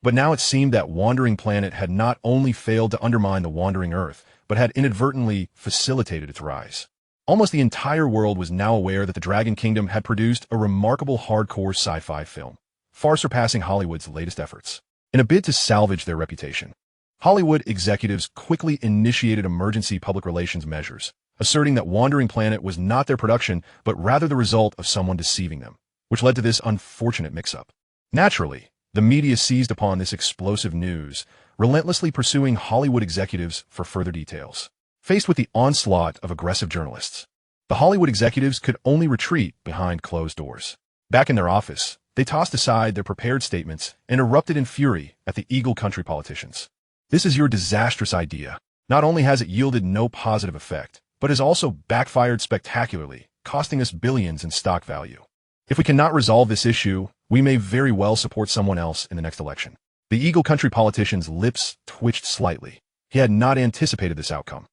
[SPEAKER 1] But now it seemed that Wandering Planet had not only failed to undermine The Wandering Earth, but had inadvertently facilitated its rise. Almost the entire world was now aware that the Dragon Kingdom had produced a remarkable hardcore sci-fi film, far surpassing Hollywood's latest efforts. In a bid to salvage their reputation, Hollywood executives quickly initiated emergency public relations measures, asserting that Wandering Planet was not their production, but rather the result of someone deceiving them, which led to this unfortunate mix-up. Naturally, The media seized upon this explosive news, relentlessly pursuing Hollywood executives for further details. Faced with the onslaught of aggressive journalists, the Hollywood executives could only retreat behind closed doors. Back in their office, they tossed aside their prepared statements and erupted in fury at the Eagle Country politicians. This is your disastrous idea. Not only has it yielded no positive effect, but has also backfired spectacularly, costing us billions in stock value. If we cannot resolve this issue, we may very well support someone else in the next election. The Eagle Country politician's lips twitched slightly. He had not anticipated this outcome.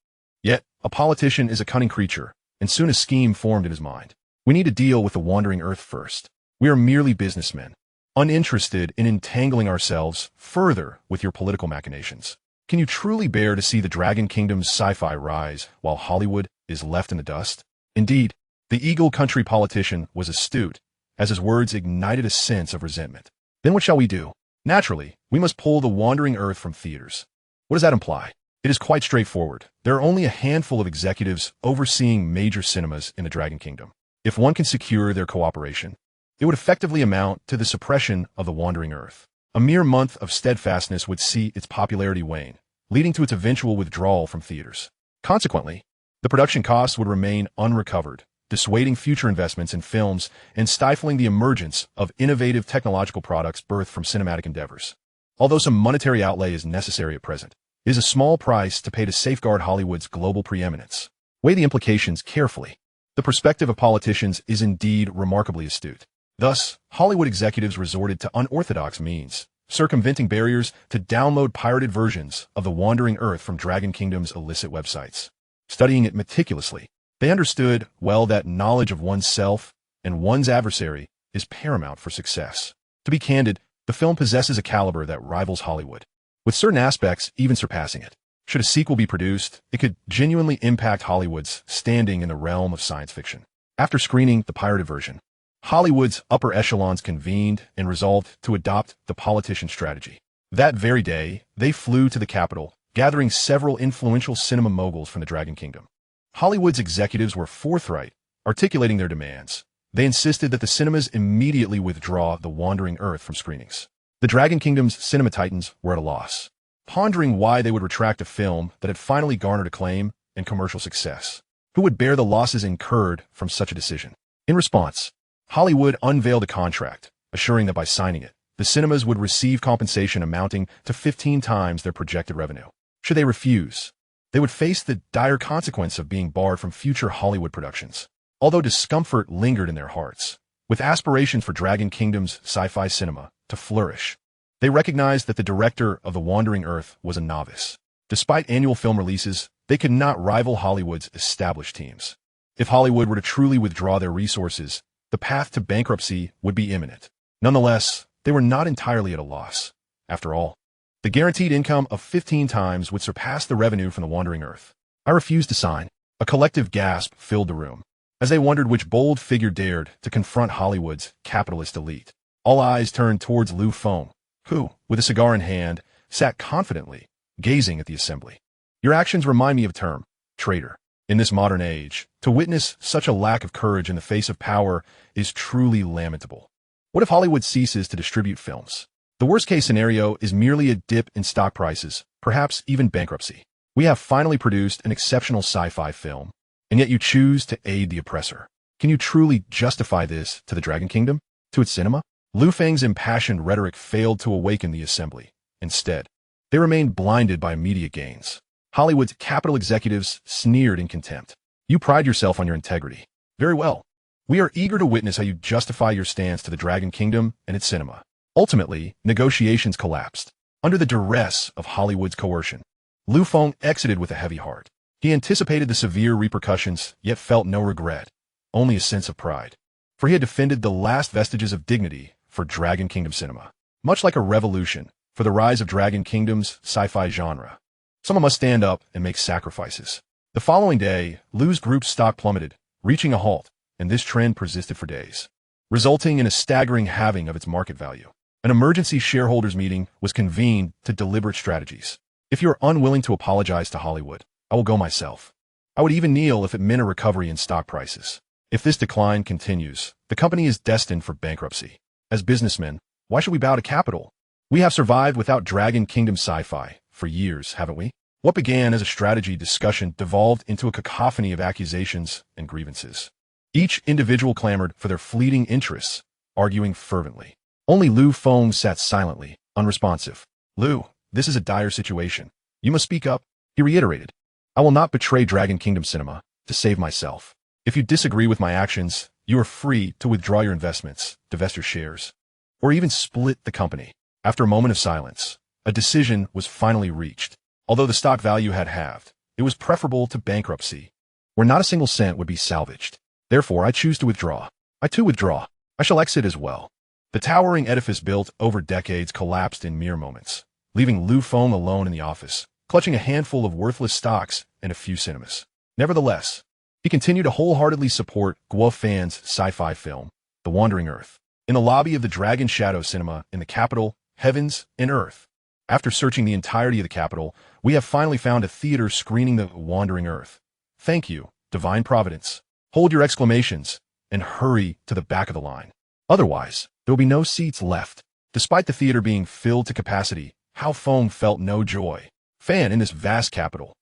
[SPEAKER 1] Yet, a politician is a cunning creature, and soon a scheme formed in his mind. We need to deal with the wandering Earth first. We are merely businessmen, uninterested in entangling ourselves further with your political machinations. Can you truly bear to see the Dragon Kingdom's sci-fi rise while Hollywood is left in the dust? Indeed, the Eagle Country politician was astute, as his words ignited a sense of resentment. Then what shall we do? Naturally, we must pull the wandering Earth from theaters. What does that imply? It is quite straightforward. There are only a handful of executives overseeing major cinemas in the Dragon Kingdom. If one can secure their cooperation, it would effectively amount to the suppression of the wandering Earth. A mere month of steadfastness would see its popularity wane, leading to its eventual withdrawal from theaters. Consequently, the production costs would remain unrecovered, dissuading future investments in films and stifling the emergence of innovative technological products birthed from cinematic endeavors. Although some monetary outlay is necessary at present, it is a small price to pay to safeguard Hollywood's global preeminence. Weigh the implications carefully. The perspective of politicians is indeed remarkably astute. Thus, Hollywood executives resorted to unorthodox means, circumventing barriers to download pirated versions of The Wandering Earth from Dragon Kingdom's illicit websites. Studying it meticulously, they understood well that knowledge of oneself and one's adversary is paramount for success. To be candid, the film possesses a caliber that rivals Hollywood, with certain aspects even surpassing it. Should a sequel be produced, it could genuinely impact Hollywood's standing in the realm of science fiction. After screening the pirated version, Hollywood's upper echelons convened and resolved to adopt the politician's strategy. That very day, they flew to the capital, gathering several influential cinema moguls from the Dragon Kingdom. Hollywood's executives were forthright, articulating their demands. They insisted that the cinemas immediately withdraw The Wandering Earth from screenings. The Dragon Kingdom's cinema titans were at a loss, pondering why they would retract a film that had finally garnered acclaim and commercial success. Who would bear the losses incurred from such a decision? In response, Hollywood unveiled a contract, assuring that by signing it, the cinemas would receive compensation amounting to 15 times their projected revenue. Should they refuse, they would face the dire consequence of being barred from future Hollywood productions. Although discomfort lingered in their hearts, with aspirations for Dragon Kingdom's sci-fi cinema to flourish, they recognized that the director of The Wandering Earth was a novice. Despite annual film releases, they could not rival Hollywood's established teams. If Hollywood were to truly withdraw their resources, the path to bankruptcy would be imminent. Nonetheless, they were not entirely at a loss. After all, the guaranteed income of 15 times would surpass the revenue from The Wandering Earth. I refused to sign. A collective gasp filled the room, as they wondered which bold figure dared to confront Hollywood's capitalist elite. All eyes turned towards Lou Fong, who, with a cigar in hand, sat confidently, gazing at the assembly. Your actions remind me of a term, traitor. In this modern age, to witness such a lack of courage in the face of power is truly lamentable. What if Hollywood ceases to distribute films? The worst-case scenario is merely a dip in stock prices, perhaps even bankruptcy. We have finally produced an exceptional sci-fi film, and yet you choose to aid the oppressor. Can you truly justify this to the Dragon Kingdom? To its cinema? Lu Feng's impassioned rhetoric failed to awaken the assembly. Instead, they remained blinded by immediate gains. Hollywood's capital executives sneered in contempt. You pride yourself on your integrity. Very well. We are eager to witness how you justify your stance to the Dragon Kingdom and its cinema. Ultimately, negotiations collapsed. Under the duress of Hollywood's coercion, Lu Feng exited with a heavy heart. He anticipated the severe repercussions, yet felt no regret, only a sense of pride. For he had defended the last vestiges of dignity for Dragon Kingdom cinema. Much like a revolution for the rise of Dragon Kingdom's sci-fi genre, someone must stand up and make sacrifices. The following day, Lu's group's stock plummeted, reaching a halt, and this trend persisted for days, resulting in a staggering halving of its market value. An emergency shareholders meeting was convened to deliberate strategies. If you're unwilling to apologize to Hollywood, I will go myself. I would even kneel if it meant a recovery in stock prices. If this decline continues, the company is destined for bankruptcy. As businessmen, Why should we bow to capital? We have survived without Dragon Kingdom Sci-Fi for years, haven't we? What began as a strategy discussion devolved into a cacophony of accusations and grievances. Each individual clamored for their fleeting interests, arguing fervently. Only Lu Feng sat silently, unresponsive. Lu, this is a dire situation. You must speak up, he reiterated. I will not betray Dragon Kingdom Cinema to save myself. If you disagree with my actions, you are free to withdraw your investments, divest your shares, or even split the company. After a moment of silence, a decision was finally reached. Although the stock value had halved, it was preferable to bankruptcy, where not a single cent would be salvaged. Therefore, I choose to withdraw. I too withdraw. I shall exit as well. The towering edifice built over decades collapsed in mere moments, leaving Lu Feng alone in the office, clutching a handful of worthless stocks and a few cinemas. Nevertheless, he continued to wholeheartedly support Guo Fan's sci-fi film, The Wandering Earth, in the lobby of the Dragon Shadow Cinema in the capital, Heavens and Earth. After searching the entirety of the capital, we have finally found a theater screening The Wandering Earth. Thank you, Divine Providence. Hold your exclamations and hurry to the back of the line. Otherwise, there will be no seats left. Despite the theater being filled to capacity, Hao Feng felt no joy. Fan in this vast capital.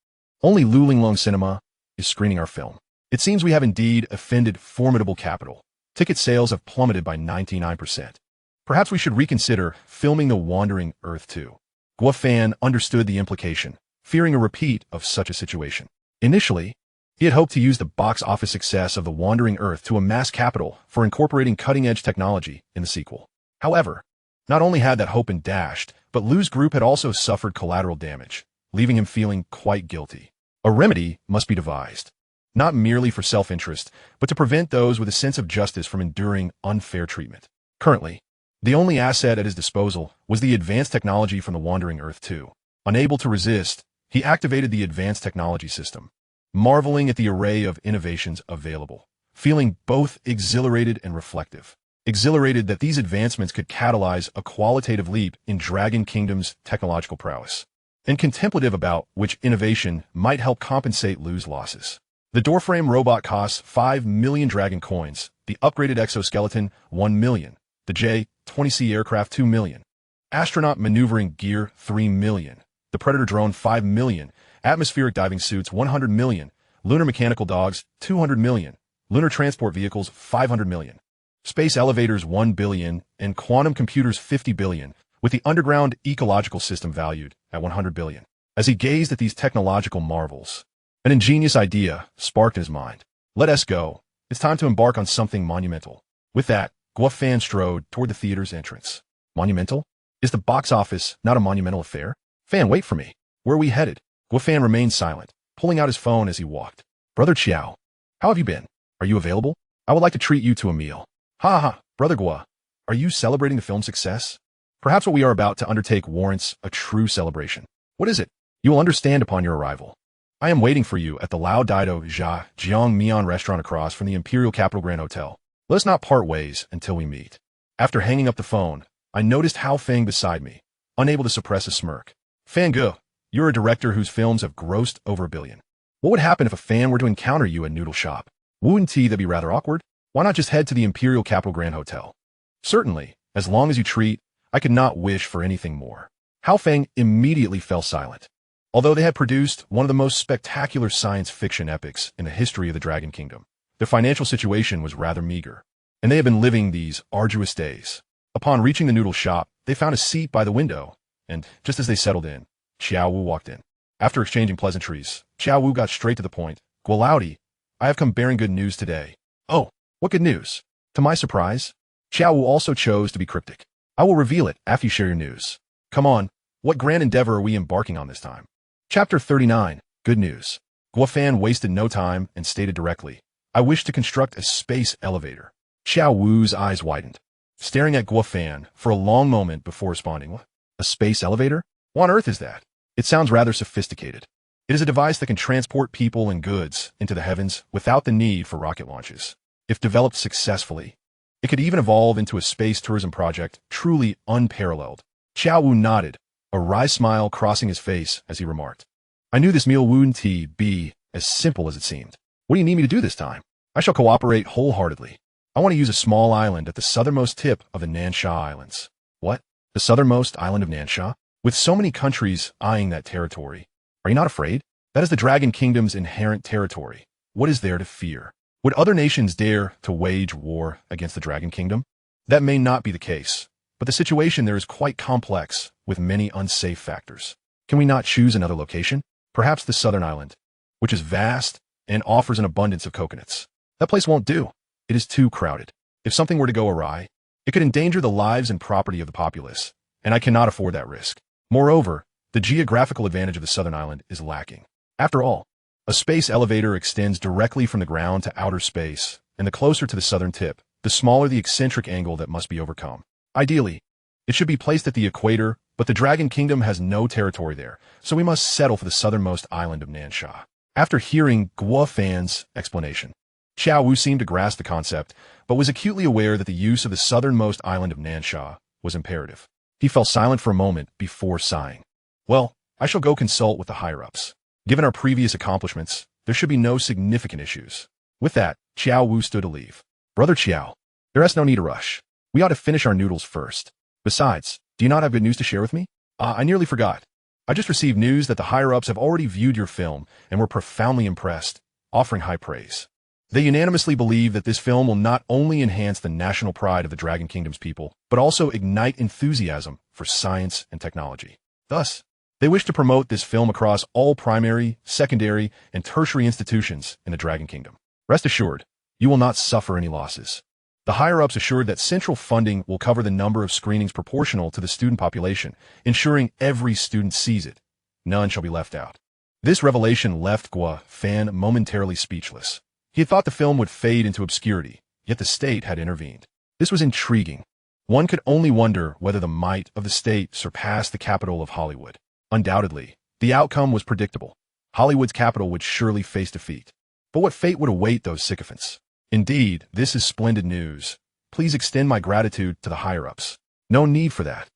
[SPEAKER 1] Only Lulinglong Cinema is screening our film. It seems we have indeed offended formidable capital. Ticket sales have plummeted by 99%. Perhaps we should reconsider filming The Wandering Earth too. Guo Fan understood the implication, fearing a repeat of such a situation. Initially, he had hoped to use the box office success of The Wandering Earth to amass capital for incorporating cutting-edge technology in the sequel. However, not only had that hope been dashed, but Lu's group had also suffered collateral damage, leaving him feeling quite guilty. A remedy must be devised, not merely for self-interest, but to prevent those with a sense of justice from enduring unfair treatment. Currently, the only asset at his disposal was the advanced technology from The Wandering Earth 2. Unable to resist, he activated the advanced technology system, marveling at the array of innovations available, feeling both exhilarated and reflective. Exhilarated that these advancements could catalyze a qualitative leap in Dragon Kingdom's technological prowess, and contemplative about which innovation might help compensate Lu's losses. The doorframe robot costs 5 million dragon coins, the upgraded exoskeleton 1 million, the J-20C aircraft 2 million, astronaut maneuvering gear 3 million, the Predator drone 5 million, atmospheric diving suits 100 million, lunar mechanical dogs 200 million, lunar transport vehicles 500 million, space elevators 1 billion, and quantum computers 50 billion, with the underground ecological system valued at 100 billion. As he gazed at these technological marvels, an ingenious idea sparked in his mind. Let us go. It's time to embark on something monumental. With that, Guo Fan strode toward the theater's entrance. Monumental? Is the box office not a monumental affair? Fan, wait for me. Where are we headed? Guo Fan remained silent, pulling out his phone as he walked. Brother Qiao, how have you been? Are you available? I would like to treat you to a meal. Ha ha, Brother Guo, are you celebrating the film's success? Perhaps what we are about to undertake warrants a true celebration. What is it? You will understand upon your arrival. I am waiting for you at the Lao Daido Jia Jiang Mian restaurant across from the Imperial Capital Grand Hotel. Let us not part ways until we meet. After hanging up the phone, I noticed Hao Feng beside me, unable to suppress a smirk. Fan Ge, you're a director whose films have grossed over $1 billion. What would happen if a fan were to encounter you at Noodle Shop? Wouldn't that be rather awkward? Why not just head to the Imperial Capital Grand Hotel? Certainly, as long as you treat, I could not wish for anything more. Hao Feng immediately fell silent. Although they had produced one of the most spectacular science fiction epics in the history of the Dragon Kingdom, their financial situation was rather meager, and they had been living these arduous days. Upon reaching the Noodle Shop, they found a seat by the window, and just as they settled in, Qiao Wu walked in. After exchanging pleasantries, Qiao Wu got straight to the point. Guo Laudi, I have come bearing good news today. Oh, what good news? To my surprise, Qiao Wu also chose to be cryptic. I will reveal it after you share your news. Come on, what grand endeavor are we embarking on this time? Chapter 39, Good News. Guo Fan wasted no time and stated directly, I wish to construct a space elevator. Qiao Wu's eyes widened, staring at Guo Fan for a long moment before responding. What? A space elevator? What on earth is that? It sounds rather sophisticated. It is a device that can transport people and goods into the heavens without the need for rocket launches. If developed successfully, it could even evolve into a space tourism project truly unparalleled. Qiao Wu nodded, a wry smile crossing his face as he remarked, I knew this meal wouldn't be as simple as it seemed. What do you need me to do this time? I shall cooperate wholeheartedly. I want to use a small island at the southernmost tip of the Nansha Islands. The southernmost island of Nansha? With so many countries eyeing that territory, are you not afraid? That is the Dragon Kingdom's inherent territory. What is there to fear? Would other nations dare to wage war against the Dragon Kingdom? That may not be the case, but the situation there is quite complex, with many unsafe factors. Can we not choose another location? Perhaps the southern island, which is vast and offers an abundance of coconuts. That place won't do. It is too crowded. If something were to go awry, it could endanger the lives and property of the populace, and I cannot afford that risk. Moreover, the geographical advantage of the southern island is lacking. After all, a space elevator extends directly from the ground to outer space, and the closer to the southern tip, the smaller the eccentric angle that must be overcome. Ideally, it should be placed at the equator, but the Dragon Kingdom has no territory there, so we must settle for the southernmost island of Nansha. After hearing Guo Fan's explanation, Xiao Wu seemed to grasp the concept, but was acutely aware that the use of the southernmost island of Nansha was imperative. He fell silent for a moment before sighing. Well, I shall go consult with the higher-ups. Given our previous accomplishments, there should be no significant issues. With that, Xiao Wu stood to leave. Brother Xiao, there is no need to rush. We ought to finish our noodles first. Besides, do you not have good news to share with me? I nearly forgot. I just received news that the higher-ups have already viewed your film and were profoundly impressed, offering high praise. They unanimously believe that this film will not only enhance the national pride of the Dragon Kingdom's people, but also ignite enthusiasm for science and technology. Thus, they wish to promote this film across all primary, secondary, and tertiary institutions in the Dragon Kingdom. Rest assured, you will not suffer any losses. The higher-ups assured that central funding will cover the number of screenings proportional to the student population, ensuring every student sees it. None shall be left out. This revelation left Guo Fan momentarily speechless. He had thought the film would fade into obscurity, yet the state had intervened. This was intriguing. One could only wonder whether the might of the state surpassed the capital of Hollywood. Undoubtedly, the outcome was predictable. Hollywood's capital would surely face defeat. But what fate would await those sycophants? Indeed, this is splendid news. Please extend my gratitude to the higher-ups. No need for that.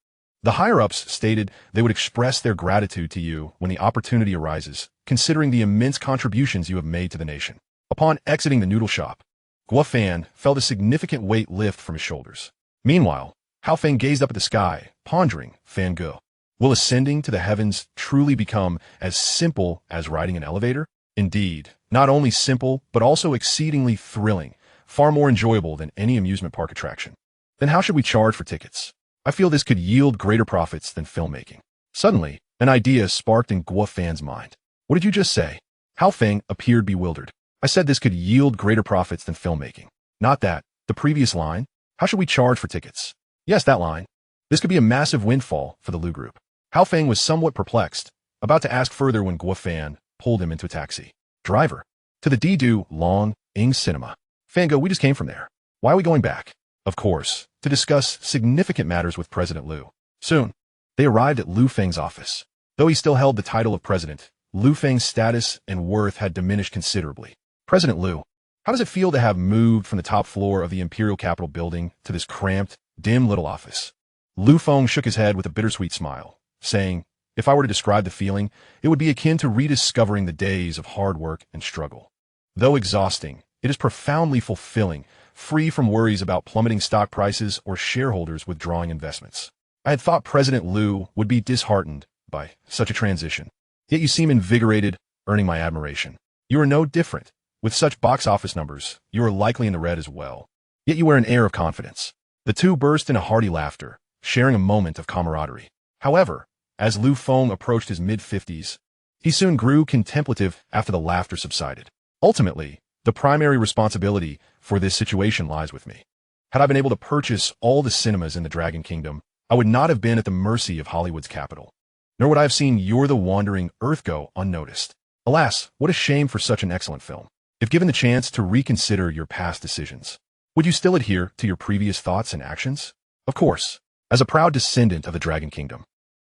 [SPEAKER 1] The higher-ups stated they would express their gratitude to you when the opportunity arises, considering the immense contributions you have made to the nation. Upon exiting the noodle shop, Guo Fan felt a significant weight lift from his shoulders. Meanwhile, Hao Feng gazed up at the sky, pondering, Fan Ge, will ascending to the heavens truly become as simple as riding an elevator? Indeed, not only simple, but also exceedingly thrilling, far more enjoyable than any amusement park attraction. Then how should we charge for tickets? I feel this could yield greater profits than filmmaking. Suddenly, an idea sparked in Guo Fan's mind. What did you just say? Hao Feng appeared bewildered. I said this could yield greater profits than filmmaking. Not that. The previous line. How should we charge for tickets? Yes, that line. This could be a massive windfall for the Lu Group. Hao Feng was somewhat perplexed, about to ask further when Guo Fan pulled him into a taxi. Driver. To the Didu Long Ing Cinema. Fan Ge, we just came from there. Why are we going back? Of course, to discuss significant matters with President Lu. Soon, they arrived at Lu Feng's office. Though he still held the title of president, Lu Feng's status and worth had diminished considerably. President Lu, how does it feel to have moved from the top floor of the Imperial Capitol building to this cramped, dim little office? Lu Feng shook his head with a bittersweet smile, saying, if I were to describe the feeling, it would be akin to rediscovering the days of hard work and struggle. Though exhausting, it is profoundly fulfilling, free from worries about plummeting stock prices or shareholders withdrawing investments. I had thought President Lu would be disheartened by such a transition. Yet you seem invigorated, earning my admiration. You are no different. With such box office numbers, you are likely in the red as well. Yet you wear an air of confidence. The two burst into hearty laughter, sharing a moment of camaraderie. However, as Lu Feng approached his mid-50s, he soon grew contemplative after the laughter subsided. Ultimately, the primary responsibility for this situation lies with me. Had I been able to purchase all the cinemas in the Dragon Kingdom, I would not have been at the mercy of Hollywood's capital. Nor would I have seen You're the Wandering Earth go unnoticed. Alas, what a shame for such an excellent film. If given the chance to reconsider your past decisions, would you still adhere to your previous thoughts and actions? Of course, as a proud descendant of the Dragon Kingdom,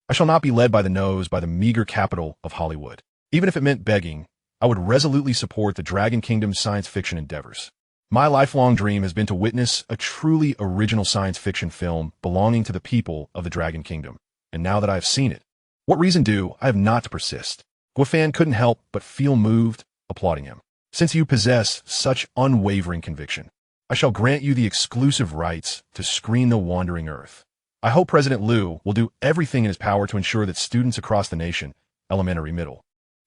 [SPEAKER 1] I shall not be led by the nose by the meager capital of Hollywood. Even if it meant begging, I would resolutely support the Dragon Kingdom's science fiction endeavors. My lifelong dream has been to witness a truly original science fiction film belonging to the people of the Dragon Kingdom, and now that I have seen it, what reason do I have not to persist? Guo Fan couldn't help but feel moved, applauding him. Since you possess such unwavering conviction, I shall grant you the exclusive rights to screen The Wandering Earth. I hope President Liu will do everything in his power to ensure that students across the nation, elementary, middle,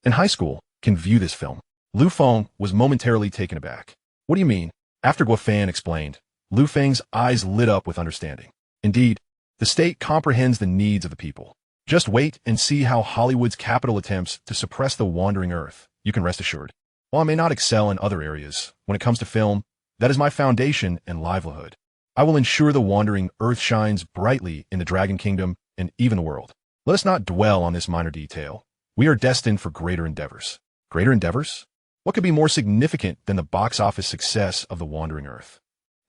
[SPEAKER 1] and high school, can view this film. Lu Feng was momentarily taken aback. What do you mean? After Guo Fan explained, Lu Feng's eyes lit up with understanding. Indeed, the state comprehends the needs of the people. Just wait and see how Hollywood's capital attempts to suppress the wandering earth. You can rest assured. While I may not excel in other areas, when it comes to film, that is my foundation and livelihood. I will ensure the wandering earth shines brightly in the Dragon Kingdom and even the world. Let us not dwell on this minor detail. We are destined for greater endeavors. Greater endeavors? What could be more significant than the box office success of the wandering earth?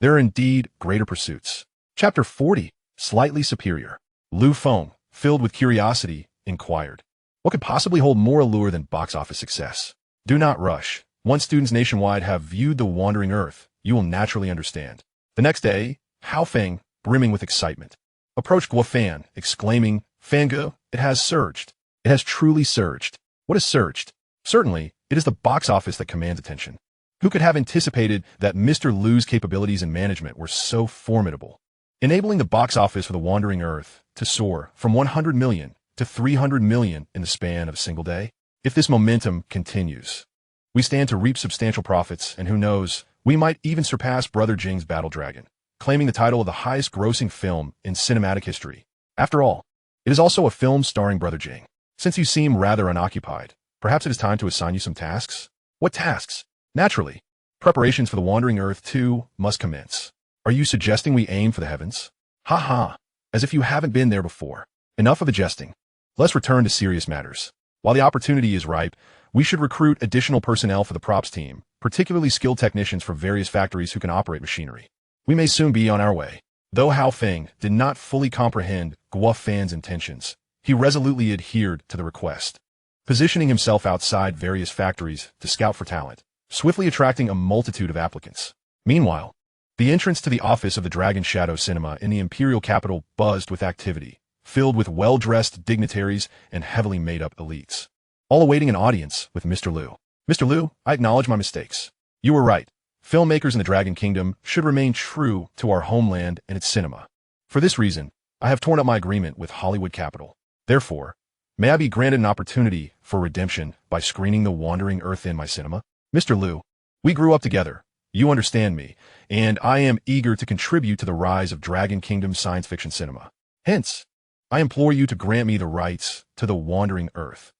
[SPEAKER 1] There are indeed greater pursuits. Chapter 40, Slightly Superior. Lu Feng, filled with curiosity, inquired, what could possibly hold more allure than box office success? Do not rush. Once students nationwide have viewed the wandering earth, you will naturally understand. The next day, Hao Feng, brimming with excitement, approached Guo Fan, exclaiming, Fangge, it has surged. It has truly surged. What has surged? Certainly, it is the box office that commands attention. Who could have anticipated that Mr. Liu's capabilities in management were so formidable, enabling the box office for the wandering earth to soar from 100 million to 300 million in the span of a single day? If this momentum continues, we stand to reap substantial profits, and who knows, we might even surpass Brother Jing's Battle Dragon, claiming the title of the highest grossing film in cinematic history. After all, it is also a film starring Brother Jing. Since you seem rather unoccupied, perhaps it is time to assign you some tasks? What tasks? Naturally, preparations for the wandering earth too must commence. Are you suggesting we aim for the heavens? Ha ha, as if you haven't been there before. Enough of the jesting. Let's return to serious matters. While the opportunity is ripe, we should recruit additional personnel for the props team, particularly skilled technicians from various factories who can operate machinery. We may soon be on our way. Though Hao Feng did not fully comprehend Guo Fan's intentions, he resolutely adhered to the request, positioning himself outside various factories to scout for talent, swiftly attracting a multitude of applicants. Meanwhile, the entrance to the office of the Dragon Shadow Cinema in the imperial capital buzzed with activity, filled with well-dressed dignitaries and heavily made-up elites, all awaiting an audience with Mr. Liu. Mr. Liu, I acknowledge my mistakes. You were right. Filmmakers in the Dragon Kingdom should remain true to our homeland and its cinema. For this reason, I have torn up my agreement with Hollywood Capital. Therefore, may I be granted an opportunity for redemption by screening the wandering earth in my cinema? Mr. Liu, we grew up together. You understand me, and I am eager to contribute to the rise of Dragon Kingdom science fiction cinema. Hence, I implore you to grant me the rights to the wandering earth.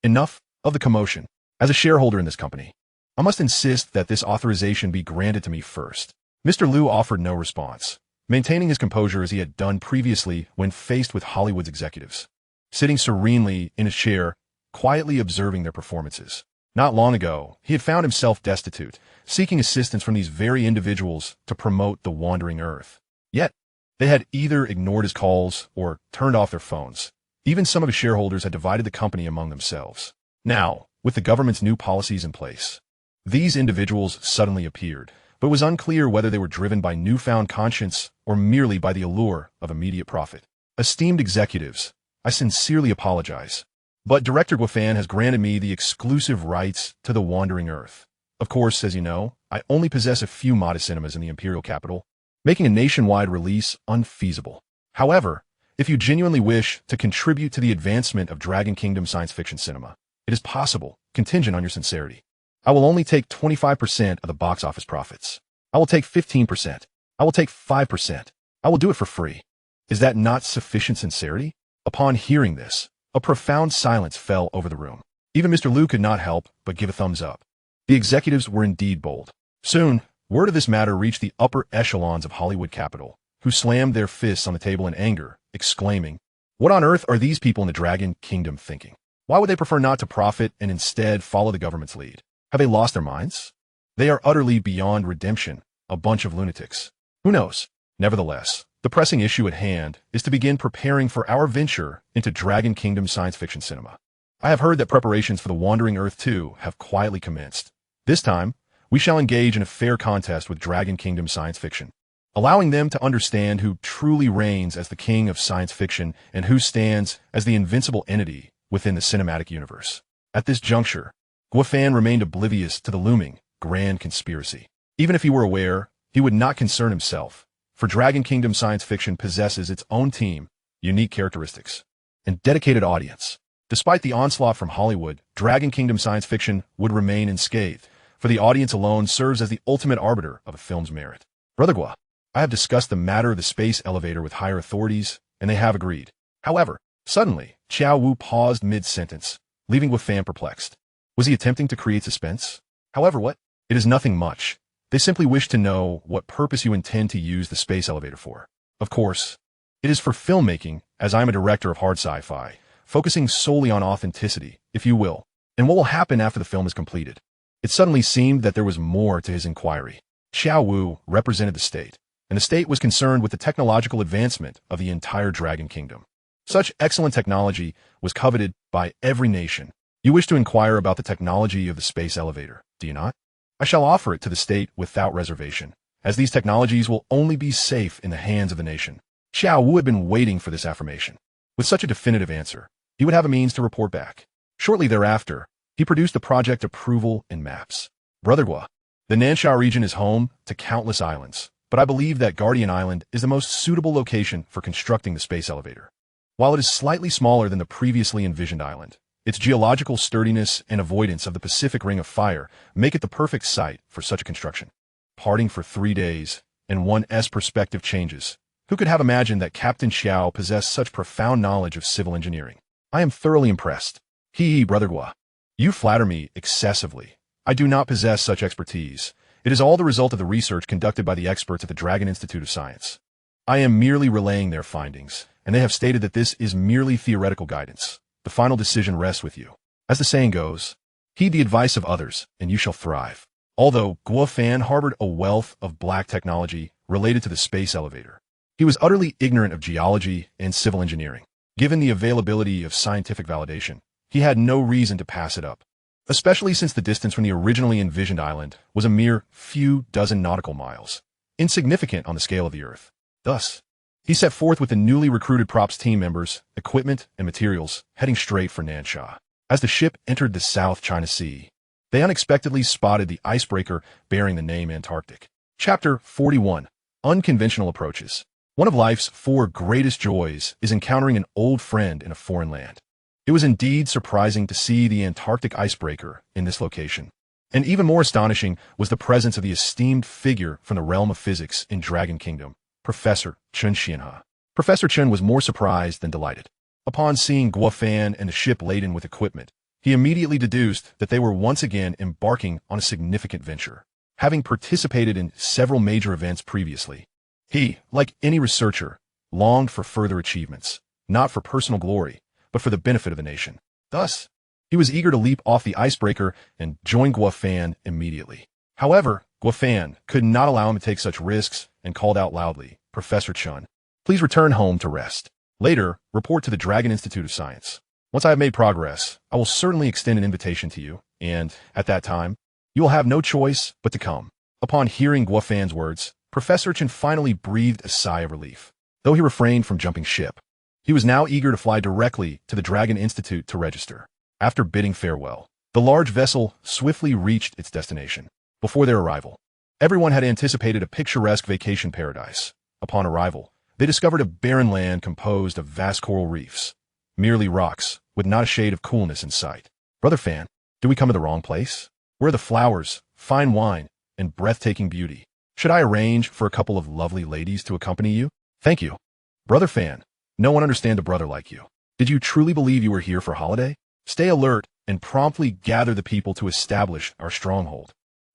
[SPEAKER 1] Enough of the commotion. As a shareholder in this company, I must insist that this authorization be granted to me first. Mr. Liu offered no response, maintaining his composure as he had done previously when faced with Hollywood's executives, sitting serenely in his chair, quietly observing their performances. Not long ago, he had found himself destitute, seeking assistance from these very individuals to promote the wandering earth. Yet, they had either ignored his calls or turned off their phones. Even some of his shareholders had divided the company among themselves. Now, with the government's new policies in place, these individuals suddenly appeared, but it was unclear whether they were driven by newfound conscience or merely by the allure of immediate profit. Esteemed executives, I sincerely apologize, but Director Guo Fan has granted me the exclusive rights to the wandering earth. Of course, as you know, I only possess a few modest cinemas in the imperial capital, making a nationwide release unfeasible. However, if you genuinely wish to contribute to the advancement of Dragon Kingdom science fiction cinema, it is possible, contingent on your sincerity. I will only take 25% of the box office profits. I will take 15%. I will take 5%. I will do it for free. Is that not sufficient sincerity? Upon hearing this, a profound silence fell over the room. Even Mr. Liu could not help but give a thumbs up. The executives were indeed bold. Soon, word of this matter reached the upper echelons of Hollywood Capital, who slammed their fists on the table in anger, exclaiming, "What on earth are these people in the Dragon Kingdom thinking? Why would they prefer not to profit and instead follow the government's lead? Have they lost their minds? They are utterly beyond redemption, a bunch of lunatics. Who knows? Nevertheless, the pressing issue at hand is to begin preparing for our venture into Dragon Kingdom science fiction cinema. I have heard that preparations for the Wandering Earth 2 have quietly commenced. This time, we shall engage in a fair contest with Dragon Kingdom science fiction, allowing them to understand who truly reigns as the king of science fiction and who stands as the invincible entity within the cinematic universe." At this juncture, Guo Fan remained oblivious to the looming grand conspiracy. Even if he were aware, he would not concern himself, for Dragon Kingdom science fiction possesses its own team, unique characteristics, and dedicated audience. Despite the onslaught from Hollywood, Dragon Kingdom science fiction would remain unscathed, for the audience alone serves as the ultimate arbiter of a film's merit. Brother Gua, I have discussed the matter of the space elevator with higher authorities, and they have agreed. However, suddenly, Qiao Wu paused mid-sentence, leaving Guofan perplexed. Was he attempting to create suspense? However, what? It is nothing much. They simply wish to know what purpose you intend to use the space elevator for. Of course, it is for filmmaking, as I am a director of hard sci-fi, focusing solely on authenticity, if you will, and what will happen after the film is completed. It suddenly seemed that there was more to his inquiry. Qiao Wu represented the state, and the state was concerned with the technological advancement of the entire Dragon Kingdom. Such excellent technology was coveted by every nation. You wish to inquire about the technology of the space elevator, do you not? I shall offer it to the state without reservation, as these technologies will only be safe in the hands of the nation. Qiao Wu had been waiting for this affirmation. With such a definitive answer, he would have a means to report back. Shortly thereafter, he produced the project approval and maps. Brother Gua, the Nansha region is home to countless islands, but I believe that Guardian Island is the most suitable location for constructing the space elevator. While it is slightly smaller than the previously envisioned island, its geological sturdiness and avoidance of the Pacific Ring of Fire make it the perfect site for such a construction. Parting for 3 days, and one's perspective changes. Who could have imagined that Captain Xiao possessed such profound knowledge of civil engineering? I am thoroughly impressed. Brother Gua. You flatter me excessively. I do not possess such expertise. It is all the result of the research conducted by the experts at the Dragon Institute of Science. I am merely relaying their findings, and they have stated that this is merely theoretical guidance. The final decision rests with you. As the saying goes, heed the advice of others, and you shall thrive. Although Guofan harbored a wealth of black technology related to the space elevator, he was utterly ignorant of geology and civil engineering. Given the availability of scientific validation, he had no reason to pass it up, especially since the distance from the originally envisioned island was a mere few dozen nautical miles, insignificant on the scale of the Earth. Thus, he set forth with the newly recruited props team members, equipment, and materials, heading straight for Nansha. As the ship entered the South China Sea, they unexpectedly spotted the icebreaker bearing the name Antarctic. Chapter 41. Unconventional Approaches. One of life's 4 greatest joys is encountering an old friend in a foreign land. It was indeed surprising to see the Antarctic icebreaker in this location. And even more astonishing was the presence of the esteemed figure from the realm of physics in Dragon Kingdom, Professor Chen Xianhe. Professor Chen was more surprised than delighted. Upon seeing Guofan and the ship laden with equipment, he immediately deduced that they were once again embarking on a significant venture. Having participated in several major events previously, he, like any researcher, longed for further achievements, not for personal glory, but for the benefit of the nation. Thus, he was eager to leap off the icebreaker and join Guofan immediately. However, Guofan could not allow him to take such risks and called out loudly, "Professor Chen, please return home to rest. Later, report to the Dragon Institute of Science. Once I have made progress, I will certainly extend an invitation to you, and, at that time, you will have no choice but to come." Upon hearing Guofan's words, Professor Chen finally breathed a sigh of relief. Though he refrained from jumping ship, he was now eager to fly directly to the Dragon Institute to register. After bidding farewell, the large vessel swiftly reached its destination. Before their arrival, everyone had anticipated a picturesque vacation paradise. Upon arrival, they discovered a barren land composed of vast coral reefs, merely rocks, with not a shade of coolness in sight. Brother Fan, did we come to the wrong place? Where are the flowers, fine wine, and breathtaking beauty? Should I arrange for a couple of lovely ladies to accompany you? Thank you. Brother Fan, no one understands a brother like you. Did you truly believe you were here for holiday? Stay alert and promptly gather the people to establish our stronghold.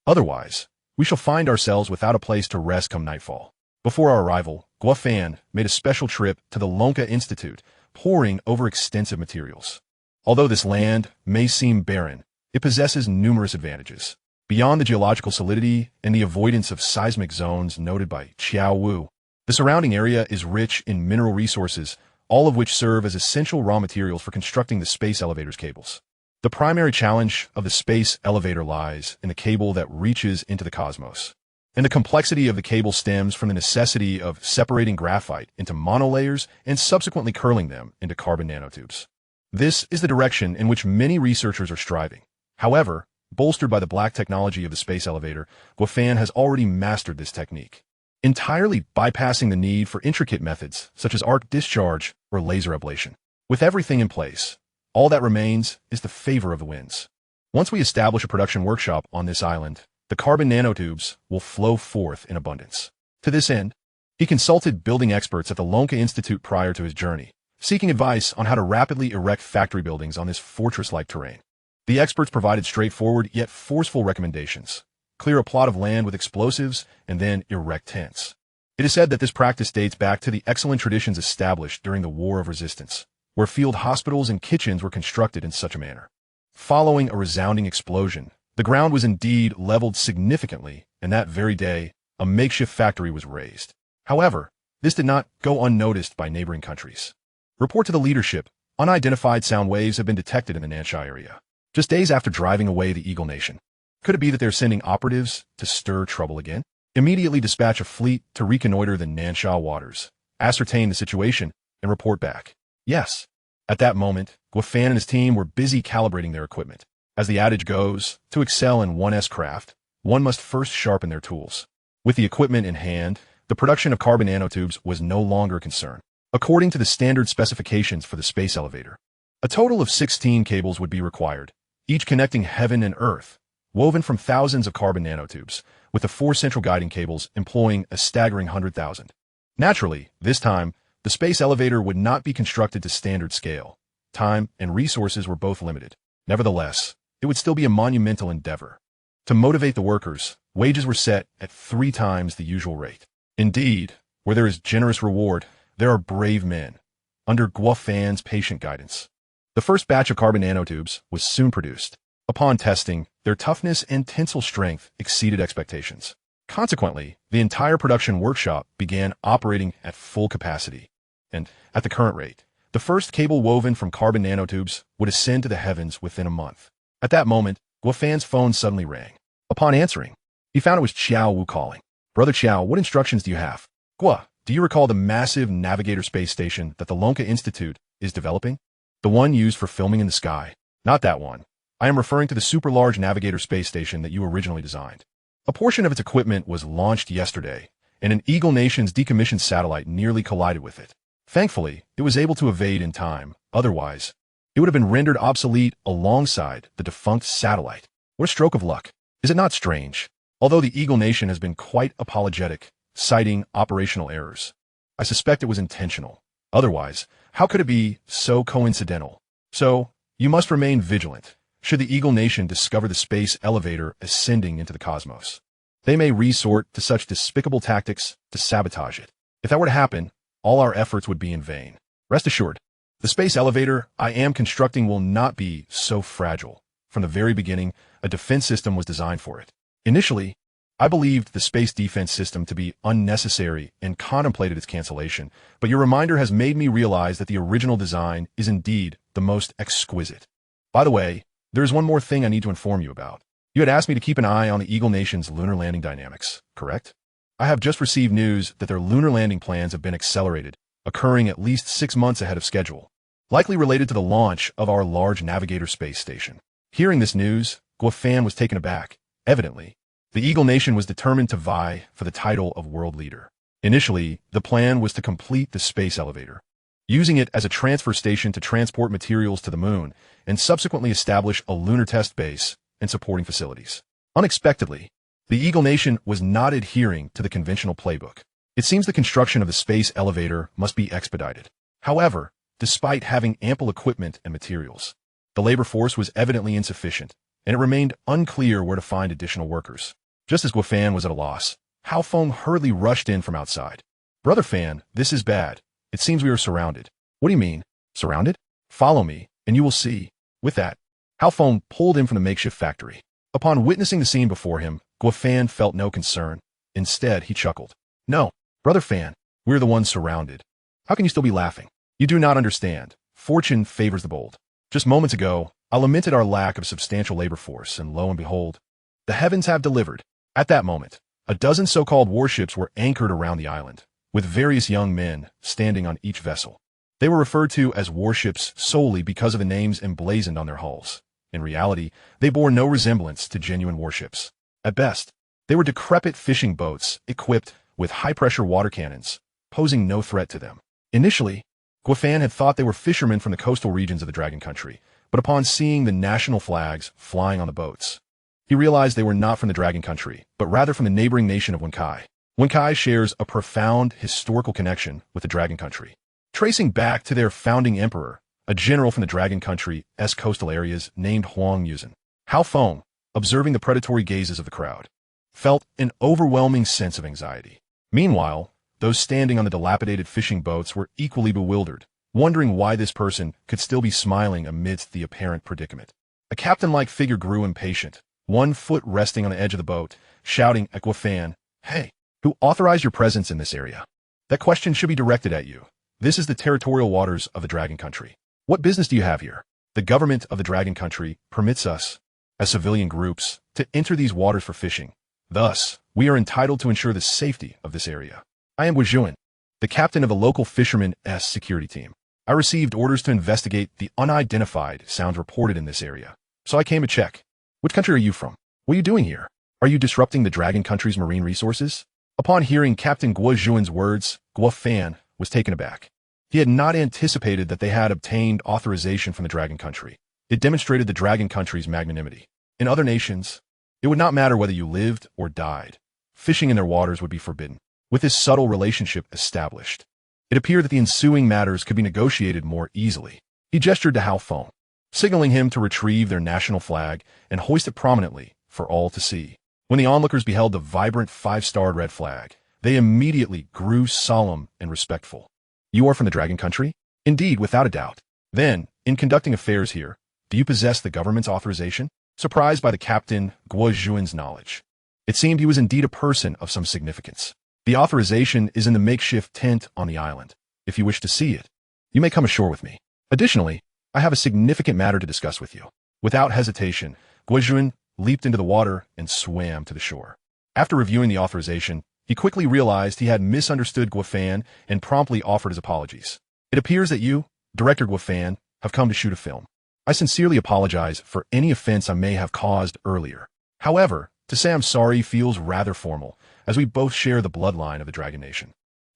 [SPEAKER 1] Otherwise, we shall find ourselves without a place to rest come nightfall. Before our arrival, Guofan made a special trip to the Lonka Institute, poring over extensive materials. Although this land may seem barren, it possesses numerous advantages. Beyond the geological solidity and the avoidance of seismic zones noted by Qiao Wu, the surrounding area is rich in mineral resources, all of which serve as essential raw materials for constructing the space elevator's cables. The primary challenge of the space elevator lies in the cable that reaches into the cosmos. And the complexity of the cable stems from the necessity of separating graphite into monolayers and subsequently curling them into carbon nanotubes. This is the direction in which many researchers are striving. However, bolstered by the black technology of the space elevator, Guofan has already mastered this technique. entirely bypassing the need for intricate methods such as arc discharge or laser ablation. With everything in place, all that remains is the favor of the winds. Once we establish a production workshop on this island, the carbon nanotubes will flow forth in abundance. To this end, he consulted building experts at the Lonka Institute prior to his journey, seeking advice on how to rapidly erect factory buildings on this fortress-like terrain. The experts provided straightforward yet forceful recommendations. Clear a plot of land with explosives and then erect tents. It is said that this practice dates back to the excellent traditions established during the War of Resistance, where field hospitals and kitchens were constructed in such a manner. Following a resounding explosion, the ground was indeed leveled significantly, and that very day, a makeshift factory was raised. However, this did not go unnoticed by neighboring countries. Report to the leadership, unidentified sound waves have been detected in the Nansha area, just days after driving away the Eagle Nation. Could it be that they're sending operatives to stir trouble again? Immediately dispatch a fleet to reconnoiter the Nansha waters, ascertain the situation, and report back. Yes. At that moment, Guafan and his team were busy calibrating their equipment. As the adage goes, to excel in one's craft, one must first sharpen their tools. With the equipment in hand, the production of carbon nanotubes was no longer a concern. According to the standard specifications for the space elevator, a total of 16 cables would be required, each connecting heaven and earth, woven from thousands of carbon nanotubes, with the 4 central guiding cables employing a staggering 100,000. Naturally, this time, the space elevator would not be constructed to standard scale. Time and resources were both limited. Nevertheless, it would still be a monumental endeavor. To motivate the workers, wages were set at 3 times the usual rate. Indeed, where there is generous reward, there are brave men. Under Guafan's patient guidance, the first batch of carbon nanotubes was soon produced. Upon testing, their toughness and tensile strength exceeded expectations. Consequently, the entire production workshop began operating at full capacity. And, at the current rate, the first cable woven from carbon nanotubes would ascend to the heavens within a month. At that moment, Guafan's phone suddenly rang. Upon answering, he found it was Xiao Wu calling. Brother Xiao, what instructions do you have? Gua, do you recall the massive Navigator space station that the Lonka Institute is developing? The one used for filming in the sky. Not that one. I am referring to the super-large Navigator space station that you originally designed. A portion of its equipment was launched yesterday, and an Eagle Nation's decommissioned satellite nearly collided with it. Thankfully, it was able to evade in time. Otherwise, it would have been rendered obsolete alongside the defunct satellite. What a stroke of luck. Is it not strange? Although the Eagle Nation has been quite apologetic, citing operational errors, I suspect it was intentional. Otherwise, how could it be so coincidental? So, you must remain vigilant. Should the Eagle Nation discover the space elevator ascending into the cosmos, they may resort to such despicable tactics to sabotage it. If that were to happen, all our efforts would be in vain. Rest assured, the space elevator I am constructing will not be so fragile. From the very beginning, a defense system was designed for it. Initially, I believed the space defense system to be unnecessary and contemplated its cancellation, but your reminder has made me realize that the original design is indeed the most exquisite. By the way, there is one more thing I need to inform you about. You had asked me to keep an eye on the Eagle Nation's lunar landing dynamics, correct? I have just received news that their lunar landing plans have been accelerated, occurring at least 6 months ahead of schedule, likely related to the launch of our large Navigator space station. Hearing this news, Guafan was taken aback. Evidently, the Eagle Nation was determined to vie for the title of world leader. Initially, the plan was to complete the space elevator, using it as a transfer station to transport materials to the moon, and subsequently establish a lunar test base and supporting facilities. Unexpectedly, the Eagle Nation was not adhering to the conventional playbook. It seems the construction of the space elevator must be expedited. However, despite having ample equipment and materials, the labor force was evidently insufficient, and it remained unclear where to find additional workers. Just as Guafan was at a loss, Hao Feng hurriedly rushed in from outside. Brother Fan, this is bad. It seems we are surrounded. What do you mean? Surrounded? Follow me, and you will see. With that, Hao Feng pulled in from the makeshift factory. Upon witnessing the scene before him, Guafan felt no concern. Instead, he chuckled. No, Brother Fan, we're the ones surrounded. How can you still be laughing? You do not understand. Fortune favors the bold. Just moments ago, I lamented our lack of substantial labor force, and lo and behold, the heavens have delivered. At that moment, a dozen so-called warships were anchored around the island, with various young men standing on each vessel. They were referred to as warships solely because of the names emblazoned on their hulls. In reality, they bore no resemblance to genuine warships. At best, they were decrepit fishing boats equipped with high-pressure water cannons, posing no threat to them. Initially, Guafan had thought they were fishermen from the coastal regions of the Dragon Country, but upon seeing the national flags flying on the boats, he realized they were not from the Dragon Country, but rather from the neighboring nation of Wenkai. Wenkai shares a profound historical connection with the Dragon Country, tracing back to their founding emperor, a general from the Dragon Country's coastal areas named Huang Yuzhen. Hao Feng, observing the predatory gazes of the crowd, felt an overwhelming sense of anxiety. Meanwhile, those standing on the dilapidated fishing boats were equally bewildered, wondering why this person could still be smiling amidst the apparent predicament. A captain-like figure grew impatient, one foot resting on the edge of the boat, shouting at Guafan, "Hey, who authorized your presence in this area? That question should be directed at you. This is the territorial waters of the Dragon Country. What business do you have here? The government of the Dragon Country permits us, as civilian groups, to enter these waters for fishing. Thus, we are entitled to ensure the safety of this area. I am Guizhuan, the captain of the local fishermen's security team. I received orders to investigate the unidentified sounds reported in this area, so I came to check. Which country are you from? What are you doing here? Are you disrupting the Dragon Country's marine resources?" Upon hearing Captain Guizhuan's words, Guafan was taken aback. He had not anticipated that they had obtained authorization from the Dragon Country. It demonstrated the Dragon Country's magnanimity. In other nations, it would not matter whether you lived or died. Fishing in their waters would be forbidden. With this subtle relationship established, it appeared that the ensuing matters could be negotiated more easily. He gestured to Hao Feng, signaling him to retrieve their national flag and hoist it prominently for all to see. When the onlookers beheld the vibrant 5-starred red flag, they immediately grew solemn and respectful. "You are from the Dragon Country?" "Indeed, without a doubt." "Then, in conducting affairs here, do you possess the government's authorization?" Surprised by the Captain Guizhuan's knowledge, it seemed he was indeed a person of some significance. "The authorization is in the makeshift tent on the island. If you wish to see it, you may come ashore with me. Additionally, I have a significant matter to discuss with you." Without hesitation, Guizhuan leaped into the water and swam to the shore. After reviewing the authorization, he quickly realized he had misunderstood Guafan and promptly offered his apologies. "It appears that you, Director Guafan, have come to shoot a film. I sincerely apologize for any offense I may have caused earlier. However, to say I'm sorry feels rather formal, as we both share the bloodline of the Dragon Nation.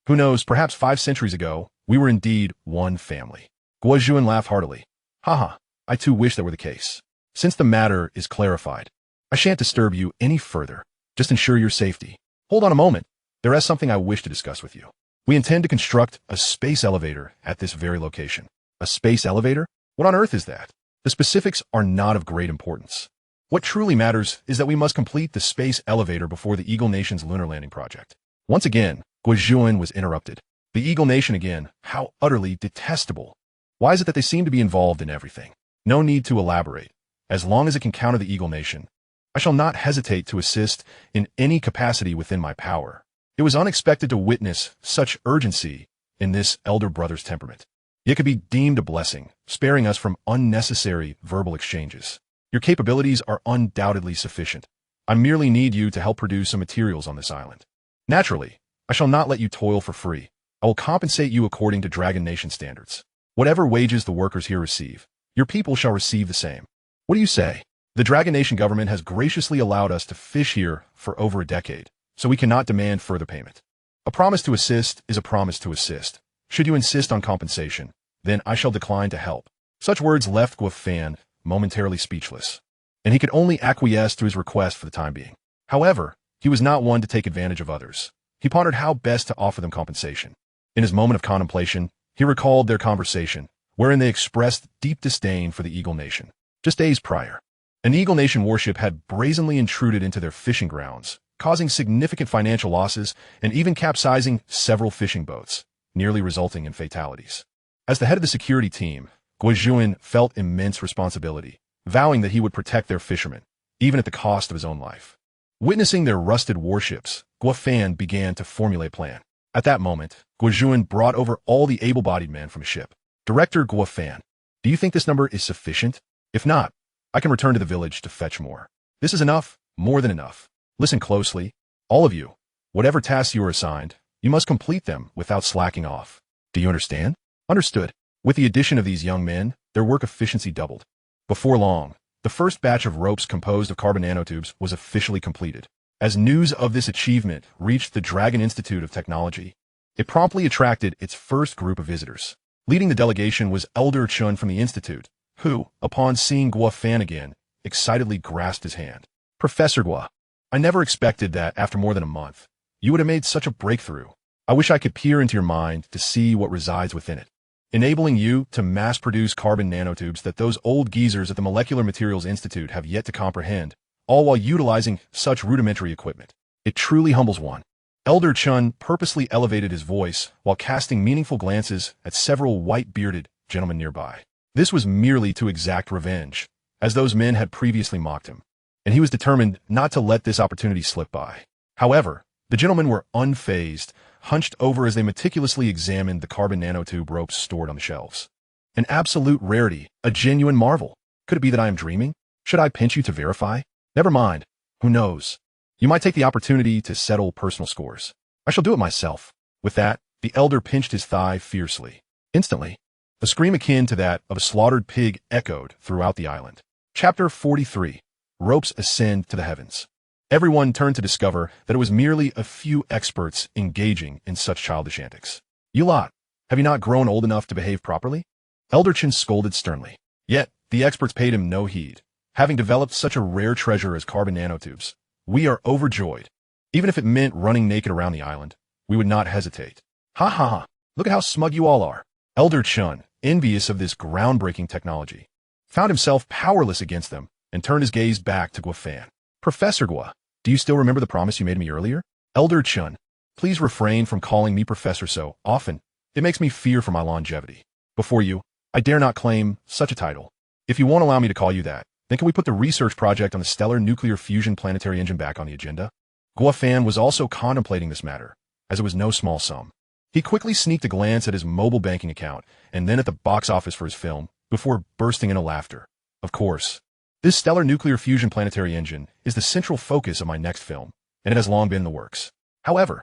[SPEAKER 1] Who knows, perhaps 5 centuries ago, we were indeed one family." Guizhuan laughed heartily. "Haha, I too wish that were the case. Since the matter is clarified, I shan't disturb you any further. Just ensure your safety. Hold on a moment. There is something I wish to discuss with you. We intend to construct a space elevator at this very location." "A space elevator? What on earth is that?" "The specifics are not of great importance. What truly matters is that we must complete the space elevator before the Eagle Nation's lunar landing project." Once again, Guizhuan was interrupted. The Eagle Nation again, how utterly detestable. Why is it that they seem to be involved in everything? No need to elaborate. As long as it can counter the Eagle Nation, I shall not hesitate to assist in any capacity within my power. It was unexpected to witness such urgency in this elder brother's temperament. It could be deemed a blessing, sparing us from unnecessary verbal exchanges. Your capabilities are undoubtedly sufficient. I merely need you to help produce some materials on this island. Naturally, I shall not let you toil for free. I will compensate you according to Dragon Nation standards. Whatever wages the workers here receive, your people shall receive the same. What do you say? The Dragon Nation government has graciously allowed us to fish here for over a decade, so we cannot demand further payment. A promise to assist is a promise to assist. Should you insist on compensation, then I shall decline to help." Such words left Guafan momentarily speechless, and he could only acquiesce to his request for the time being. However, he was not one to take advantage of others. He pondered how best to offer them compensation. In his moment of contemplation, he recalled their conversation, wherein they expressed deep disdain for the Eagle Nation. Just days prior, an Eagle Nation warship had brazenly intruded into their fishing grounds, causing significant financial losses and even capsizing several fishing boats, nearly resulting in fatalities. As the head of the security team, Guizhuan felt immense responsibility, vowing that he would protect their fishermen, even at the cost of his own life. Witnessing their rusted warships, Guafan began to formulate a plan. At that moment, Guizhuan brought over all the able-bodied men from a ship. "Director Guafan, do you think this number is sufficient? If not, I can return to the village to fetch more." "This is enough, more than enough. Listen closely. All of you, whatever tasks you are assigned, you must complete them without slacking off. Do you understand?" "Understood." With the addition of these young men, their work efficiency doubled. Before long, the first batch of ropes composed of carbon nanotubes was officially completed. As news of this achievement reached the Dragon Institute of Technology, it promptly attracted its first group of visitors. Leading the delegation was Elder Chun from the Institute, who, upon seeing Guo Fan again, excitedly grasped his hand. Professor Guo, I never expected that after more than a month, you would have made such a breakthrough. I wish I could peer into your mind to see what resides within it, enabling you to mass-produce carbon nanotubes that those old geezers at the Molecular Materials Institute have yet to comprehend, all while utilizing such rudimentary equipment. It truly humbles one. Elder Chun purposely elevated his voice while casting meaningful glances at several white-bearded gentlemen nearby. This was merely to exact revenge, as those men had previously mocked him, and he was determined not to let this opportunity slip by. However, the gentlemen were unfazed, hunched over as they meticulously examined the carbon nanotube ropes stored on the shelves. An absolute rarity, a genuine marvel. Could it be that I am dreaming? Should I pinch you to verify? Never mind. Who knows? You might take the opportunity to settle personal scores. I shall do it myself. With that, the elder pinched his thigh fiercely. Instantly, a scream akin to that of a slaughtered pig echoed throughout the island. Chapter 43. Ropes Ascend to the Heavens. Everyone turned to discover that it was merely a few experts engaging in such childish antics. You lot, have you not grown old enough to behave properly? Elder Chin scolded sternly. Yet, the experts paid him no heed. Having developed such a rare treasure as carbon nanotubes, we are overjoyed. Even if it meant running naked around the island, we would not hesitate. Ha ha ha, look at how smug you all are. Elder Chun, envious of this groundbreaking technology, found himself powerless against them and turned his gaze back to Guo Fan. Professor Guo, do you still remember the promise you made me earlier? Elder Chun, please refrain from calling me professor so often. It makes me fear for my longevity. Before you, I dare not claim such a title. If you won't allow me to call you that, then can we put the research project on the stellar nuclear fusion planetary engine back on the agenda? Guo Fan was also contemplating this matter, as it was no small sum. He quickly sneaked a glance at his mobile banking account and then at the box office for his film before bursting into laughter. Of course, this stellar nuclear fusion planetary engine is the central focus of my next film, and it has long been in the works. However,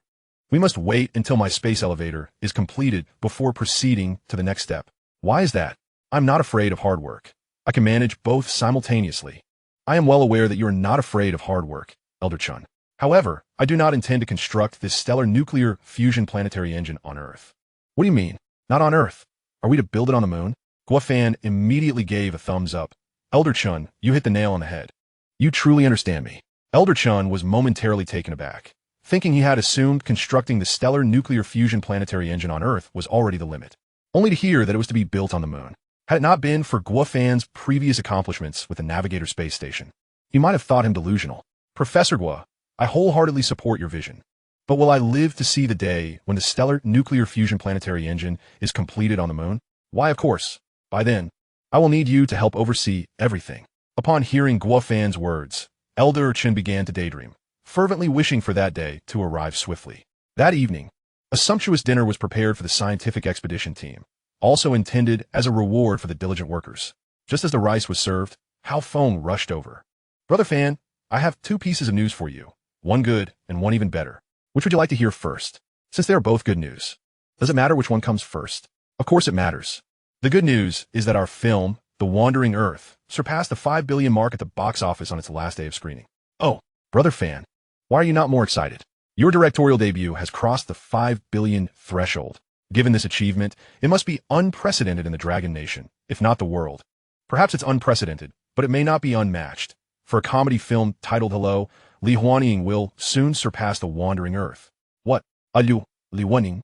[SPEAKER 1] we must wait until my space elevator is completed before proceeding to the next step. Why is that? I'm not afraid of hard work. I can manage both simultaneously. I am well aware that you are not afraid of hard work, Elder Chun. However, I do not intend to construct this stellar nuclear fusion planetary engine on Earth. What do you mean? Not on Earth? Are we to build it on the moon? Guo Fan immediately gave a thumbs up. Elder Chun, you hit the nail on the head. You truly understand me. Elder Chun was momentarily taken aback, thinking he had assumed constructing the stellar nuclear fusion planetary engine on Earth was already the limit, only to hear that it was to be built on the moon. Had it not been for Guo Fan's previous accomplishments with the Navigator space station, you might have thought him delusional. Professor Guo, I wholeheartedly support your vision. But will I live to see the day when the stellar nuclear fusion planetary engine is completed on the moon? Why, of course. By then, I will need you to help oversee everything. Upon hearing Guo Fan's words, Elder Chin began to daydream, fervently wishing for that day to arrive swiftly. That evening, a sumptuous dinner was prepared for the scientific expedition team, also intended as a reward for the diligent workers. Just as the rice was served, Hao Feng rushed over. Brother Fan, I have two pieces of news for you, one good and one even better. Which would you like to hear first? Since they are both good news, does it matter which one comes first? Of course it matters. The good news is that our film, The Wandering Earth, surpassed the 5 billion mark at the box office on its last day of screening. Oh, Brother Fan, why are you not more excited? Your directorial debut has crossed the 5 billion threshold. Given this achievement, it must be unprecedented in the Dragon Nation, if not the world. Perhaps it's unprecedented, but it may not be unmatched. For a comedy film titled Hello, Li Huanying will soon surpass The Wandering Earth. What? Li Huanying?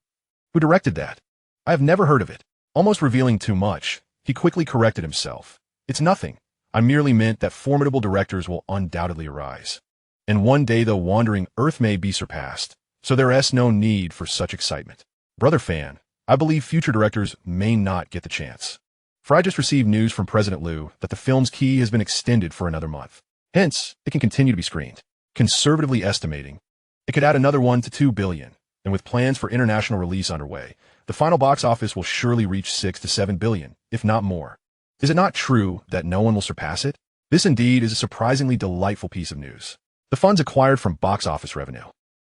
[SPEAKER 1] Who directed that? I have never heard of it. Almost revealing too much, he quickly corrected himself. It's nothing. I merely meant that formidable directors will undoubtedly arise. And one day the Wandering Earth may be surpassed, so there is no need for such excitement. Brother Fan, I believe future directors may not get the chance. For I just received news from President Liu that the film's key has been extended for another month. Hence, it can continue to be screened. Conservatively estimating, it could add another 1 to 2 billion, and with plans for international release underway, the final box office will surely reach 6 to 7 billion, if not more. Is it not true that no one will surpass it? This indeed is a surprisingly delightful piece of news. The funds acquired from box office revenue,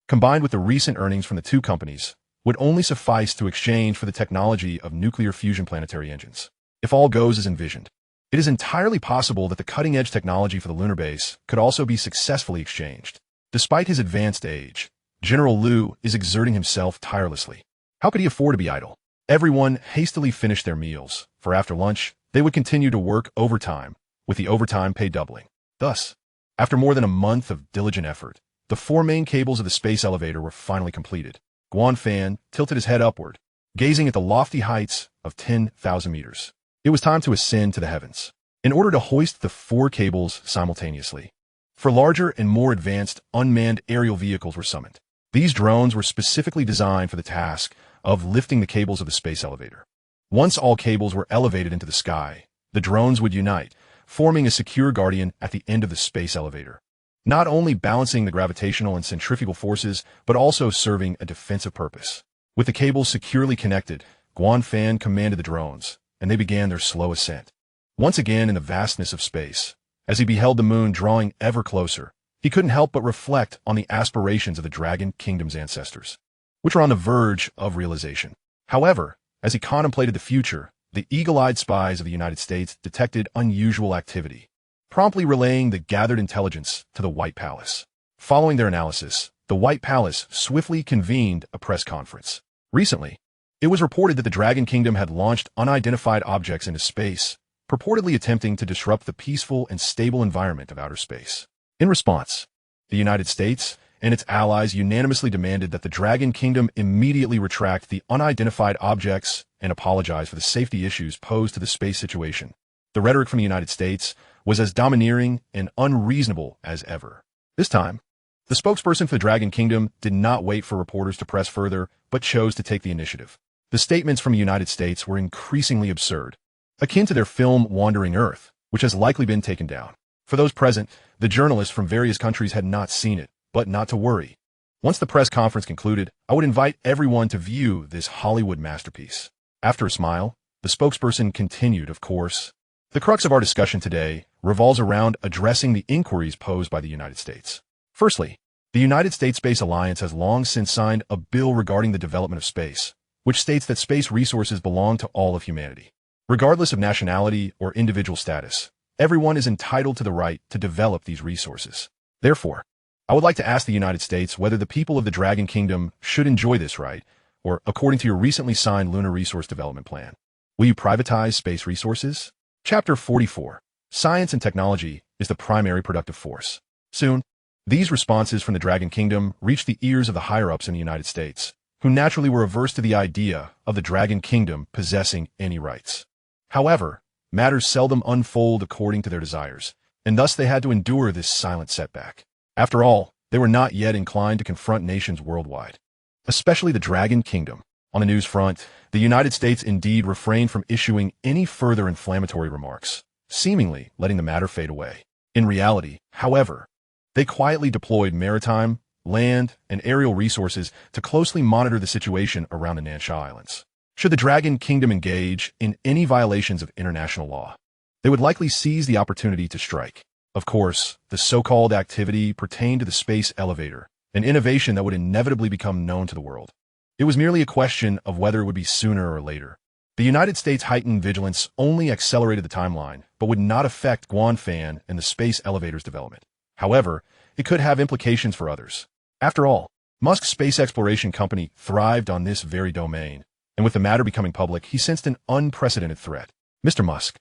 [SPEAKER 1] combined with the recent earnings from the two companies, would only suffice to exchange for the technology of nuclear fusion planetary engines. If all goes as envisioned, it is entirely possible that the cutting-edge technology for the lunar base could also be successfully exchanged. Despite his advanced age, General Liu is exerting himself tirelessly. How could he afford to be idle? Everyone hastily finished their meals, for after lunch, they would continue to work overtime, with the overtime pay doubling. Thus, after more than a month of diligent effort, the 4 main cables of the space elevator were finally completed. Guan Fan tilted his head upward, gazing at the lofty heights of 10,000 meters. It was time to ascend to the heavens. In order to hoist the 4 cables simultaneously, for larger and more advanced unmanned aerial vehicles were summoned. These drones were specifically designed for the task of lifting the cables of the space elevator. Once all cables were elevated into the sky, the drones would unite, forming a secure guardian at the end of the space elevator, not only balancing the gravitational and centrifugal forces, but also serving a defensive purpose. With the cables securely connected, Guan Fan commanded the drones, and they began their slow ascent. Once again in the vastness of space, as he beheld the moon drawing ever closer, he couldn't help but reflect on the aspirations of the Dragon Kingdom's ancestors, which were on the verge of realization. However, as he contemplated the future, the eagle-eyed spies of the United States detected unusual activity, promptly relaying the gathered intelligence to the White Palace. Following their analysis, the White Palace swiftly convened a press conference. Recently, it was reported that the Dragon Kingdom had launched unidentified objects into space, purportedly attempting to disrupt the peaceful and stable environment of outer space. In response, the United States and its allies unanimously demanded that the Dragon Kingdom immediately retract the unidentified objects and apologize for the safety issues posed to the space situation. The rhetoric from the United States was as domineering and unreasonable as ever. This time, the spokesperson for the Dragon Kingdom did not wait for reporters to press further, but chose to take the initiative. The statements from the United States were increasingly absurd, akin to their film Wandering Earth, which has likely been taken down. For those present, the journalists from various countries had not seen it, but not to worry. Once the press conference concluded, I would invite everyone to view this Hollywood masterpiece. After a smile, the spokesperson continued, of course. The crux of our discussion today revolves around addressing the inquiries posed by the United States. Firstly, the United States Space Alliance has long since signed a bill regarding the development of space, which states that space resources belong to all of humanity. Regardless of nationality or individual status, everyone is entitled to the right to develop these resources. Therefore, I would like to ask the United States whether the people of the Dragon Kingdom should enjoy this right, or according to your recently signed Lunar Resource Development Plan, will you privatize space resources? Chapter 44. Science and technology is the primary productive force. Soon, these responses from the Dragon Kingdom reached the ears of the higher-ups in the United States, who naturally were averse to the idea of the Dragon Kingdom possessing any rights. However, matters seldom unfold according to their desires, and thus they had to endure this silent setback. After all, they were not yet inclined to confront nations worldwide, especially the Dragon Kingdom. On the news front, the United States indeed refrained from issuing any further inflammatory remarks, seemingly letting the matter fade away. In reality, however, they quietly deployed maritime, land, and aerial resources to closely monitor the situation around the Nansha Islands. Should the Dragon Kingdom engage in any violations of international law, they would likely seize the opportunity to strike. Of course, the so-called activity pertained to the space elevator, an innovation that would inevitably become known to the world. It was merely a question of whether it would be sooner or later. The United States' heightened vigilance only accelerated the timeline, but would not affect Guan Fan and the space elevator's development. However, it could have implications for others. After all, Musk's space exploration company thrived on this very domain, and with the matter becoming public, he sensed an unprecedented threat. Mr. Musk,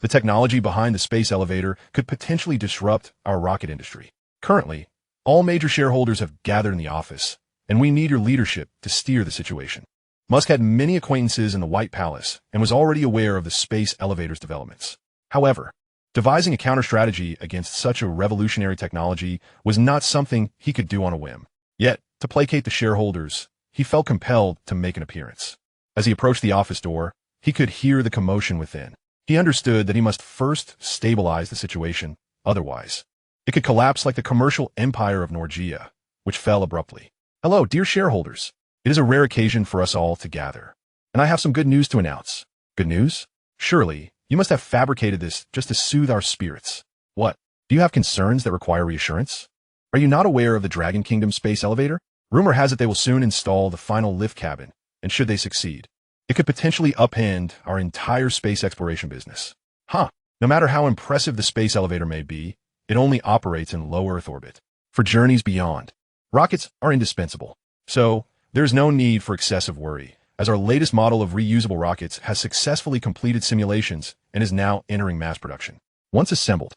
[SPEAKER 1] the technology behind the space elevator could potentially disrupt our rocket industry. Currently, all major shareholders have gathered in the office, and we need your leadership to steer the situation. Musk had many acquaintances in the White Palace and was already aware of the space elevator's developments. However, devising a counter-strategy against such a revolutionary technology was not something he could do on a whim. Yet, to placate the shareholders, he felt compelled to make an appearance. As he approached the office door, he could hear the commotion within. He understood that he must first stabilize the situation, otherwise, it could collapse like the commercial empire of Norgia, which fell abruptly. Hello, dear shareholders. It is a rare occasion for us all to gather, and I have some good news to announce. Good news? Surely, you must have fabricated this just to soothe our spirits. What? Do you have concerns that require reassurance? Are you not aware of the Dragon Kingdom space elevator? Rumor has it they will soon install the final lift cabin, and should they succeed, it could potentially upend our entire space exploration business. No matter how impressive the space elevator may be, it only operates in low Earth orbit. for journeys beyond. Rockets are indispensable, so there's no need for excessive worry, as our latest model of reusable rockets has successfully completed simulations and is now entering mass production. Once assembled,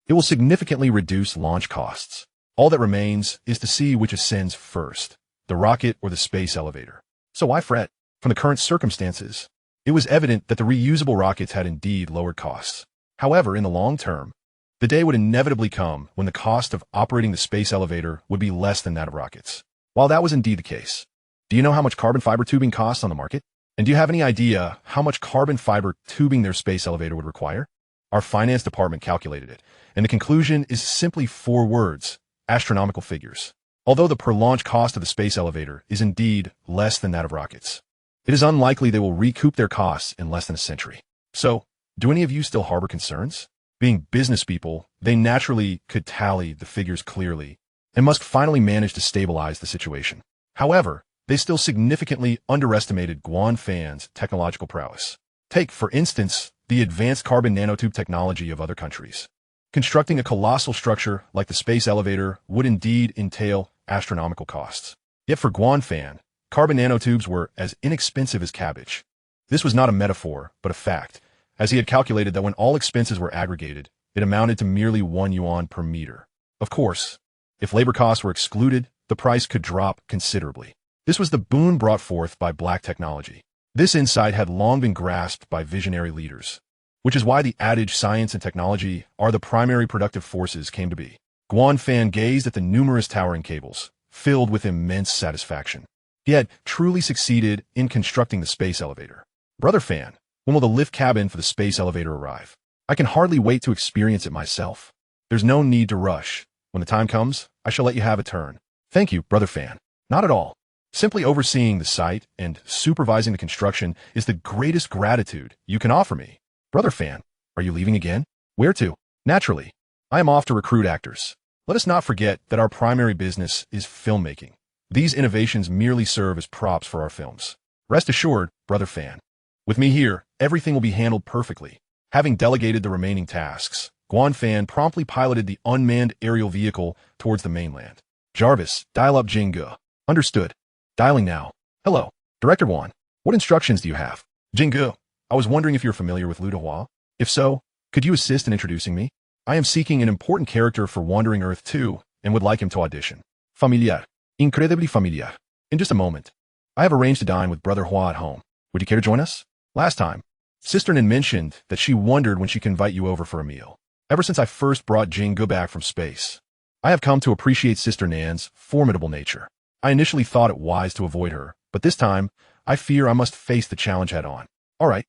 [SPEAKER 1] it will significantly reduce launch costs. All that remains is to see which ascends first, the rocket or the space elevator. So why fret? From the current circumstances, it was evident that the reusable rockets had indeed lowered costs. However, in the long term, the day would inevitably come when the cost of operating the space elevator would be less than that of rockets. While that was indeed the case, do you know how much carbon fiber tubing costs on the market? And do you have any idea how much carbon fiber tubing their space elevator would require? Our finance department calculated it, and the conclusion is simply 4 words: astronomical figures. Although the per-launch cost of the space elevator is indeed less than that of rockets, it is unlikely they will recoup their costs in less than a century. So, do any of you still harbor concerns? Being business people, they naturally could tally the figures clearly and must finally manage to stabilize the situation. However, they still significantly underestimated Guanfan's technological prowess. Take, for instance, the advanced carbon nanotube technology of other countries. Constructing a colossal structure like the space elevator would indeed entail astronomical costs. Yet for Guanfan, carbon nanotubes were as inexpensive as cabbage. This was not a metaphor, but a fact, as he had calculated that when all expenses were aggregated, it amounted to merely 1 yuan per meter. Of course, if labor costs were excluded, the price could drop considerably. This was the boon brought forth by black technology. This insight had long been grasped by visionary leaders, which is why the adage science and technology are the primary productive forces came to be. Guanfan gazed at the numerous towering cables, filled with immense satisfaction. He had truly succeeded in constructing the space elevator. Brother Fan, when will the lift cabin for the space elevator arrive? I can hardly wait to experience it myself. There's no need to rush. When the time comes, I shall let you have a turn. Thank you, Brother Fan. Not at all. Simply overseeing the site and supervising the construction is the greatest gratitude you can offer me. Brother Fan, are you leaving again? Where to? Naturally. I am off to recruit actors. Let us not forget that our primary business is filmmaking. These innovations merely serve as props for our films. Rest assured, Brother Fan. With me here, everything will be handled perfectly. Having delegated the remaining tasks, Guanfan promptly piloted the unmanned aerial vehicle towards the mainland. Jarvis, dial up Jingu. Understood. Dialing now. Hello, Director Guan. What instructions do you have? Jingu, I was wondering if you're familiar with Liu Dehua. If so, could you assist in introducing me? I am seeking an important character for Wandering Earth 2 and would like him to audition. Familiar. Incredibly familiar. In just a moment. I have arranged to dine with Brother Hua at home. Would you care to join us? Last time, Sister Nan mentioned that she wondered when she could invite you over for a meal. Ever since I first brought Jingu back from space, I have come to appreciate Sister Nan's formidable nature. I initially thought it wise to avoid her, but this time, I fear I must face the challenge head on. All right,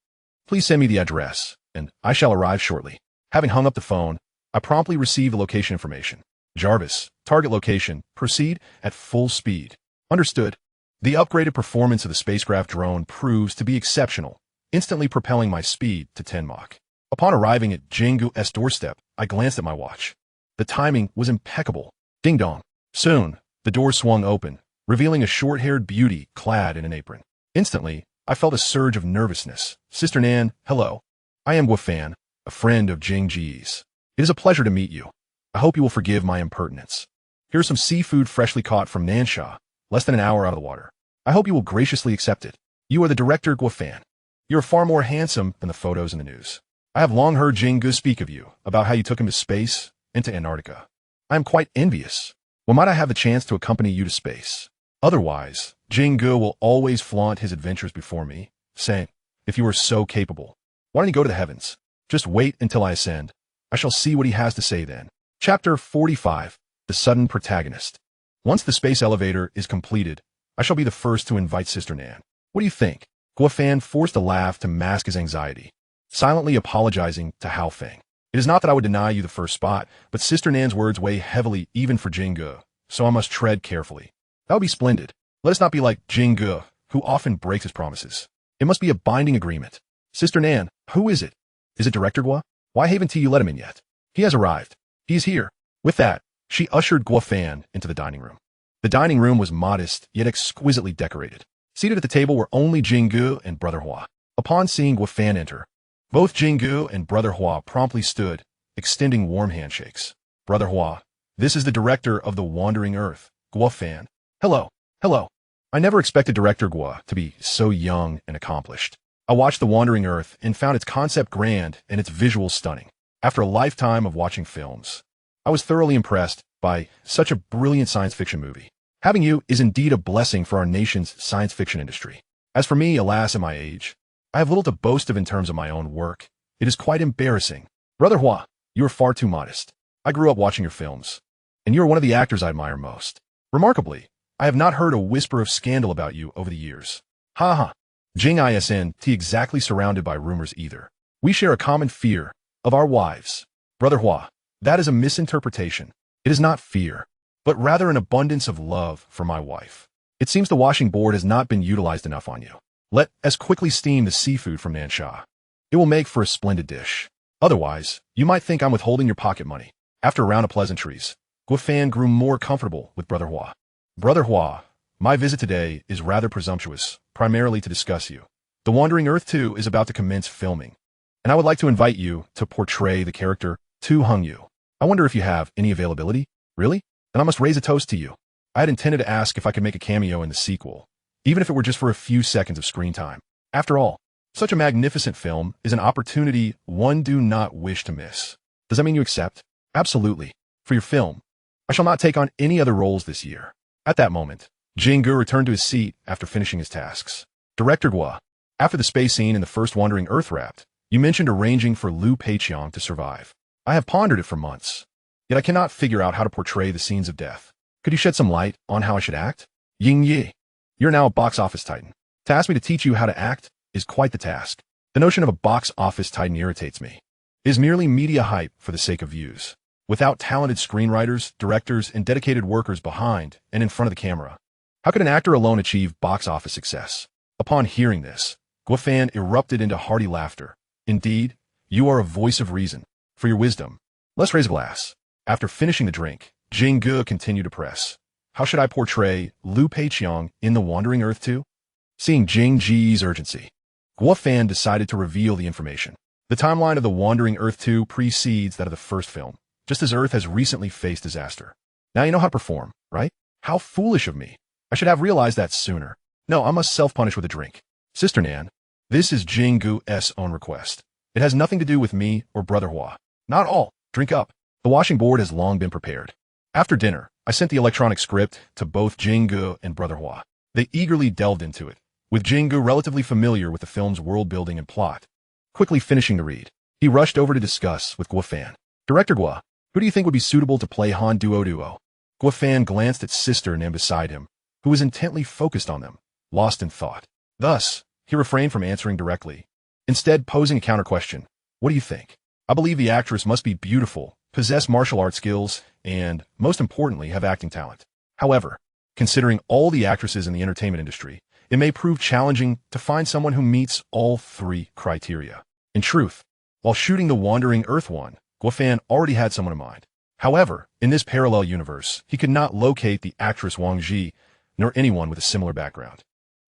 [SPEAKER 1] please send me the address, and I shall arrive shortly. Having hung up the phone, I promptly received the location information. Jarvis, target location, proceed at full speed. Understood. The upgraded performance of the spacecraft drone proves to be exceptional, instantly propelling my speed to 10 Mach. Upon arriving at Jingu's doorstep, I glanced at my watch. The timing was impeccable. Ding dong. Soon, the door swung open, revealing a short-haired beauty clad in an apron. Instantly, I felt a surge of nervousness. Sister Nan, hello. I am Guafan, a friend of Jingji's. It is a pleasure to meet you. I hope you will forgive my impertinence. Here's some seafood freshly caught from Nansha, less than an hour out of the water. I hope you will graciously accept it. You are the director, Guafan. You are far more handsome than the photos in the news. I have long heard Jingu speak of you, about how you took him to space and to Antarctica. I am quite envious. When might I have the chance to accompany you to space? Otherwise, Jingu will always flaunt his adventures before me, saying, if you are so capable, why don't you go to the heavens? Just wait until I ascend. I shall see what he has to say then. Chapter 45, The Sudden Protagonist. Once the space elevator is completed, I shall be the first to invite Sister Nan. What do you think? Guafan forced a laugh to mask his anxiety, silently apologizing to Hao Feng. It is not that I would deny you the first spot, but Sister Nan's words weigh heavily even for Jingu, so I must tread carefully. That would be splendid. Let us not be like Jingu, who often breaks his promises. It must be a binding agreement. Sister Nan, who is it? Is it Director Gua? Why haven't you let him in yet? He has arrived. He is here. With that, she ushered Guafan into the dining room. The dining room was modest, yet exquisitely decorated. Seated at the table were only Jingu and Brother Hua. Upon seeing Guafan enter, both Jingu and Brother Hua promptly stood, extending warm handshakes. Brother Hua, This is the director of The Wandering Earth, Guo Fan. Hello. Hello. I never expected director Guo to be so young and accomplished. I watched The Wandering Earth and found its concept grand and its visuals stunning. After a lifetime of watching films, I was thoroughly impressed by such a brilliant science fiction movie. Having you is indeed a blessing for our nation's science fiction industry. As for me, alas, at my age, I have little to boast of in terms of my own work. It is quite embarrassing. Brother Hua, you are far too modest. I grew up watching your films, and you are one of the actors I admire most. Remarkably, I have not heard a whisper of scandal about you over the years. Ha ha. Jing isn't exactly surrounded by rumors either. We share a common fear of our wives. Brother Hua, that is a misinterpretation. It is not fear, but rather an abundance of love for my wife. It seems the washing board has not been utilized enough on you. Let us quickly steam the seafood from Nansha. It will make for a splendid dish. Otherwise, you might think I'm withholding your pocket money. After a round of pleasantries, Guo Fan grew more comfortable with Brother Hua. Brother Hua, my visit today is rather presumptuous, primarily to discuss you. The Wandering Earth 2 is about to commence filming, and I would like to invite you to portray the character Tu Hung Yu. I wonder if you have any availability? Really? Then I must raise a toast to you. I had intended to ask if I could make a cameo in the sequel, even if it were just for a few seconds of screen time. After all, such a magnificent film is an opportunity one do not wish to miss. Does that mean you accept? Absolutely. For your film, I shall not take on any other roles this year. At that moment, Jinggu returned to his seat after finishing his tasks. Director Guo, after the space scene in the first Wandering Earth raft, you mentioned arranging for Liu Peiqiang to survive. I have pondered it for months, yet I cannot figure out how to portray the scenes of death. Could you shed some light on how I should act? Ying Yi, you're now a box office titan. To ask me to teach you how to act is quite the task. The notion of a box office titan irritates me. It is merely media hype for the sake of views, without talented screenwriters, directors, and dedicated workers behind and in front of the camera. How could an actor alone achieve box office success? Upon hearing this, Guo Fan erupted into hearty laughter. Indeed, you are a voice of reason. For your wisdom, let's raise a glass. After finishing the drink, Jinggu continued to press. How should I portray Liu Peiqiang in The Wandering Earth 2? Seeing Jing Ji's urgency, Guo Fan decided to reveal the information. The timeline of The Wandering Earth 2 precedes that of the first film, just as Earth has recently faced disaster. Now you know how to perform, right? How foolish of me. I should have realized that sooner. No, I must self-punish with a drink. Sister Nan, this is Jinggu's own request. It has nothing to do with me or Brother Hua. Not all. Drink up. The washing board has long been prepared. After dinner, I sent the electronic script to both Jinggu and Brother Hua. They eagerly delved into it, with Jinggu relatively familiar with the film's world building and plot. Quickly finishing the read, he rushed over to discuss with Guo Fan. Director Guo, who do you think would be suitable to play Han Duo? Guo Fan glanced at Sister Nan beside him, who was intently focused on them, lost in thought. Thus, he refrained from answering directly, instead posing a counter-question. What do you think? I believe the actress must be beautiful, possess martial arts skills, and, most importantly, have acting talent. However, considering all the actresses in the entertainment industry, it may prove challenging to find someone who meets all three criteria. In truth, while shooting The Wandering Earth 1, Guo Fan already had someone in mind. However, in this parallel universe, he could not locate the actress Wang Ji, nor anyone with a similar background.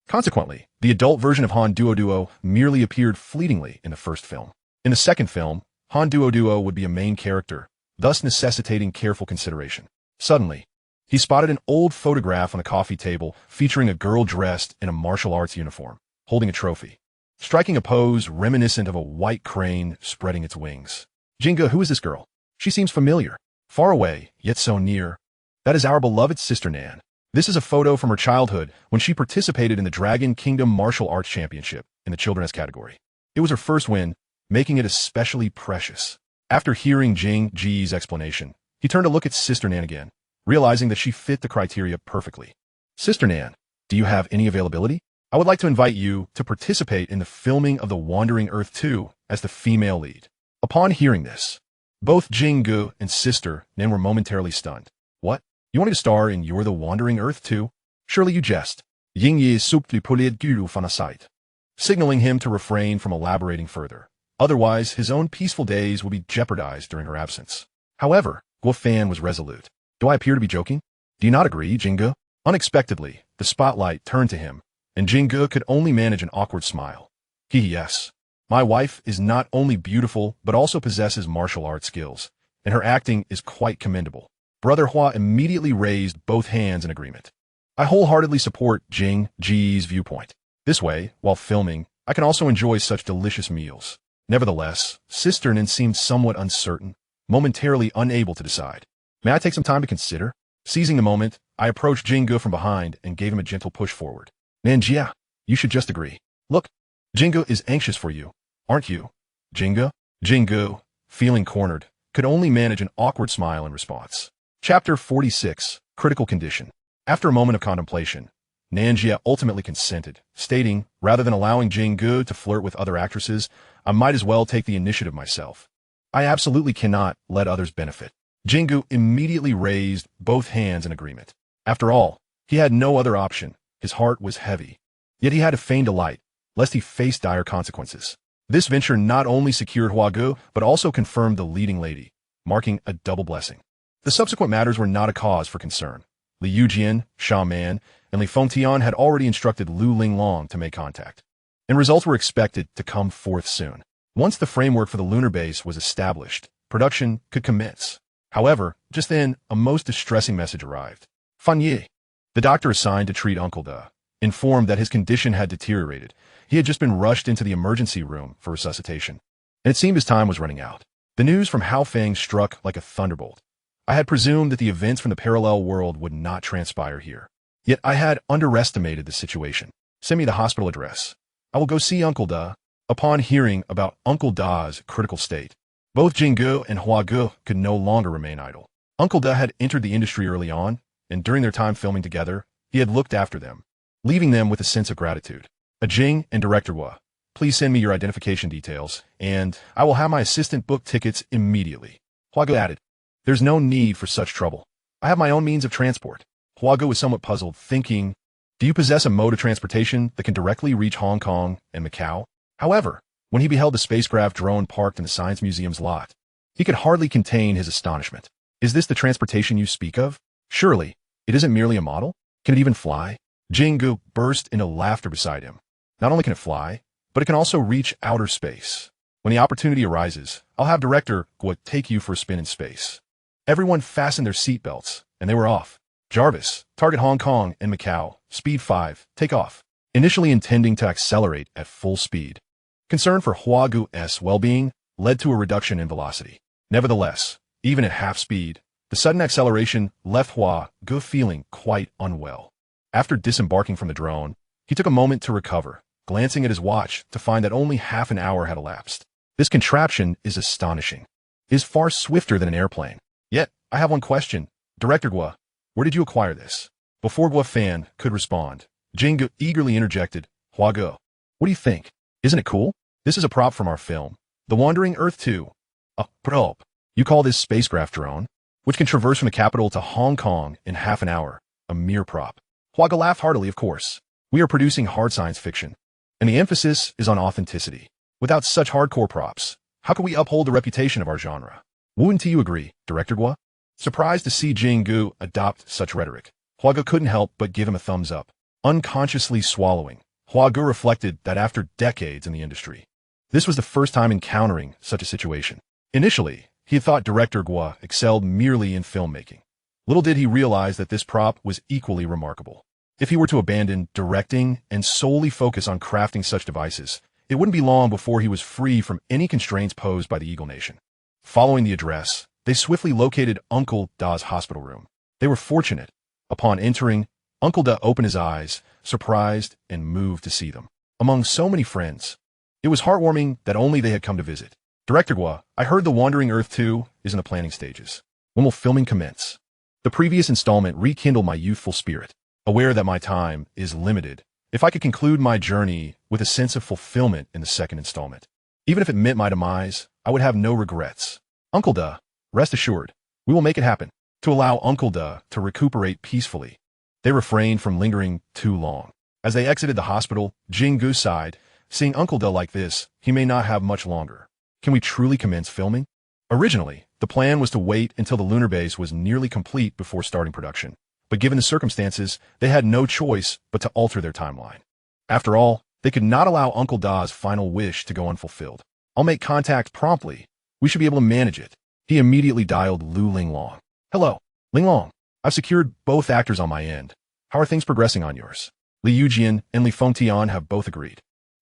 [SPEAKER 1] Consequently, the adult version of Han Duo merely appeared fleetingly in the first film. In the second film, Han Duo would be a main character, thus necessitating careful consideration. Suddenly, he spotted an old photograph on a coffee table featuring a girl dressed in a martial arts uniform, holding a trophy, striking a pose reminiscent of a white crane spreading its wings. Jinggu, who is this girl? She seems familiar. Far away, yet so near. That is our beloved Sister Nan. This is a photo from her childhood when she participated in the Dragon Kingdom Martial Arts Championship in the children's category. It was her first win, making it especially precious. After hearing Jing Ji's explanation, he turned to look at Sister Nan again, realizing that she fit the criteria perfectly. Sister Nan, do you have any availability? I would like to invite you to participate in the filming of The Wandering Earth 2 as the female lead. Upon hearing this, both Jinggu and Sister Nan were momentarily stunned. What? You want me to star in You're the Wandering Earth 2? Surely you jest. Ying Yi subtly pulid guru fanasite, signaling him to refrain from elaborating further. Otherwise, his own peaceful days would be jeopardized during her absence. However, Guo Fan was resolute. Do I appear to be joking? Do you not agree, Jinggu? Unexpectedly, the spotlight turned to him, and Jinggu could only manage an awkward smile. Yes. My wife is not only beautiful, but also possesses martial arts skills, and her acting is quite commendable. Brother Hua immediately raised both hands in agreement. I wholeheartedly support Jing Ji's viewpoint. This way, while filming, I can also enjoy such delicious meals. Nevertheless, Sister Nin seemed somewhat uncertain, momentarily unable to decide. May I take some time to consider? Seizing the moment, I approached Jinggu from behind and gave him a gentle push forward. Nanjia, you should just agree. Look, Jinggu is anxious for you, aren't you? Jinggu? Jinggu, feeling cornered, could only manage an awkward smile in response. Chapter 46, Critical Condition. After a moment of contemplation, Nanjia ultimately consented, stating, rather than allowing Jinggu to flirt with other actresses, I might as well take the initiative myself. I absolutely cannot let others benefit. Jinggu immediately raised both hands in agreement. After all, he had no other option. His heart was heavy. Yet he had to feign delight, lest he face dire consequences. This venture not only secured Huagu, but also confirmed the leading lady, marking a double blessing. The subsequent matters were not a cause for concern. Li Yujian, Sha Man, and Li Fengtian had already instructed Lu Linglong to make contact, and results were expected to come forth soon. Once the framework for the lunar base was established, production could commence. However, just then, a most distressing message arrived. Fan Yi, the doctor assigned to treat Uncle Da, informed that his condition had deteriorated. He had just been rushed into the emergency room for resuscitation, and it seemed his time was running out. The news from Hao Feng struck like a thunderbolt. I had presumed that the events from the parallel world would not transpire here. Yet I had underestimated the situation. Send me the hospital address. I will go see Uncle Da. Upon hearing about Uncle Da's critical state, both Jinggu and Huagu could no longer remain idle. Uncle Da had entered the industry early on, and during their time filming together, he had looked after them, leaving them with a sense of gratitude. Jing and Director Hua, please send me your identification details, and I will have my assistant book tickets immediately. Huagu added, there's no need for such trouble. I have my own means of transport. Huagu was somewhat puzzled, thinking, do you possess a mode of transportation that can directly reach Hong Kong and Macau? However, when he beheld the spacecraft drone parked in the Science Museum's lot, he could hardly contain his astonishment. Is this the transportation you speak of? Surely, it isn't merely a model? Can it even fly? Jinggu burst into laughter beside him. Not only can it fly, but it can also reach outer space. When the opportunity arises, I'll have Director Hua take you for a spin in space. Everyone fastened their seatbelts, and they were off. Jarvis, target Hong Kong and Macau, speed 5, take off. Initially intending to accelerate at full speed. Concern for Huagu's well-being led to a reduction in velocity. Nevertheless, even at half speed, the sudden acceleration left Huagu feeling quite unwell. After disembarking from the drone, he took a moment to recover, glancing at his watch to find that only half an hour had elapsed. This contraption is astonishing. It is far swifter than an airplane. Yet, I have one question. Director Hua, where did you acquire this? Before Hua Fan could respond, Jinggu eagerly interjected, Huagu, what do you think? Isn't it cool? This is a prop from our film, The Wandering Earth 2. A prop? You call this spacecraft drone, which can traverse from the capital to Hong Kong in half an hour, a mere prop? Huagu laughed heartily, of course. We are producing hard science fiction, and the emphasis is on authenticity. Without such hardcore props, how can we uphold the reputation of our genre? Wouldn't you agree, Director Hua? Surprised to see Jinggu adopt such rhetoric, Huagu couldn't help but give him a thumbs up. Unconsciously swallowing, Huagu reflected that after decades in the industry, this was the first time encountering such a situation. Initially, he had thought Director Hua excelled merely in filmmaking. Little did he realize that this prop was equally remarkable. If he were to abandon directing and solely focus on crafting such devices, it wouldn't be long before he was free from any constraints posed by the Eagle Nation. Following the address, they swiftly located Uncle Da's hospital room. They were fortunate. Upon entering, Uncle Da opened his eyes, surprised and moved to see them. Among so many friends, it was heartwarming that only they had come to visit. Director Hua, I heard The Wandering Earth 2 is in the planning stages. When will filming commence? The previous installment rekindled my youthful spirit. Aware that my time is limited, if I could conclude my journey with a sense of fulfillment in the second installment. Even if it meant my demise, I would have no regrets. Uncle Da, rest assured, we will make it happen. To allow Uncle Da to recuperate peacefully, they refrained from lingering too long. As they exited the hospital, Jinggu sighed, seeing Uncle Da like this, he may not have much longer. Can we truly commence filming? Originally, the plan was to wait until the lunar base was nearly complete before starting production. But given the circumstances, they had no choice but to alter their timeline. After all, they could not allow Uncle Da's final wish to go unfulfilled. I'll make contact promptly. We should be able to manage it. He immediately dialed Lu Linglong. Hello. Linglong, I've secured both actors on my end. How are things progressing on yours? Li Yujian and Li Fengtian have both agreed.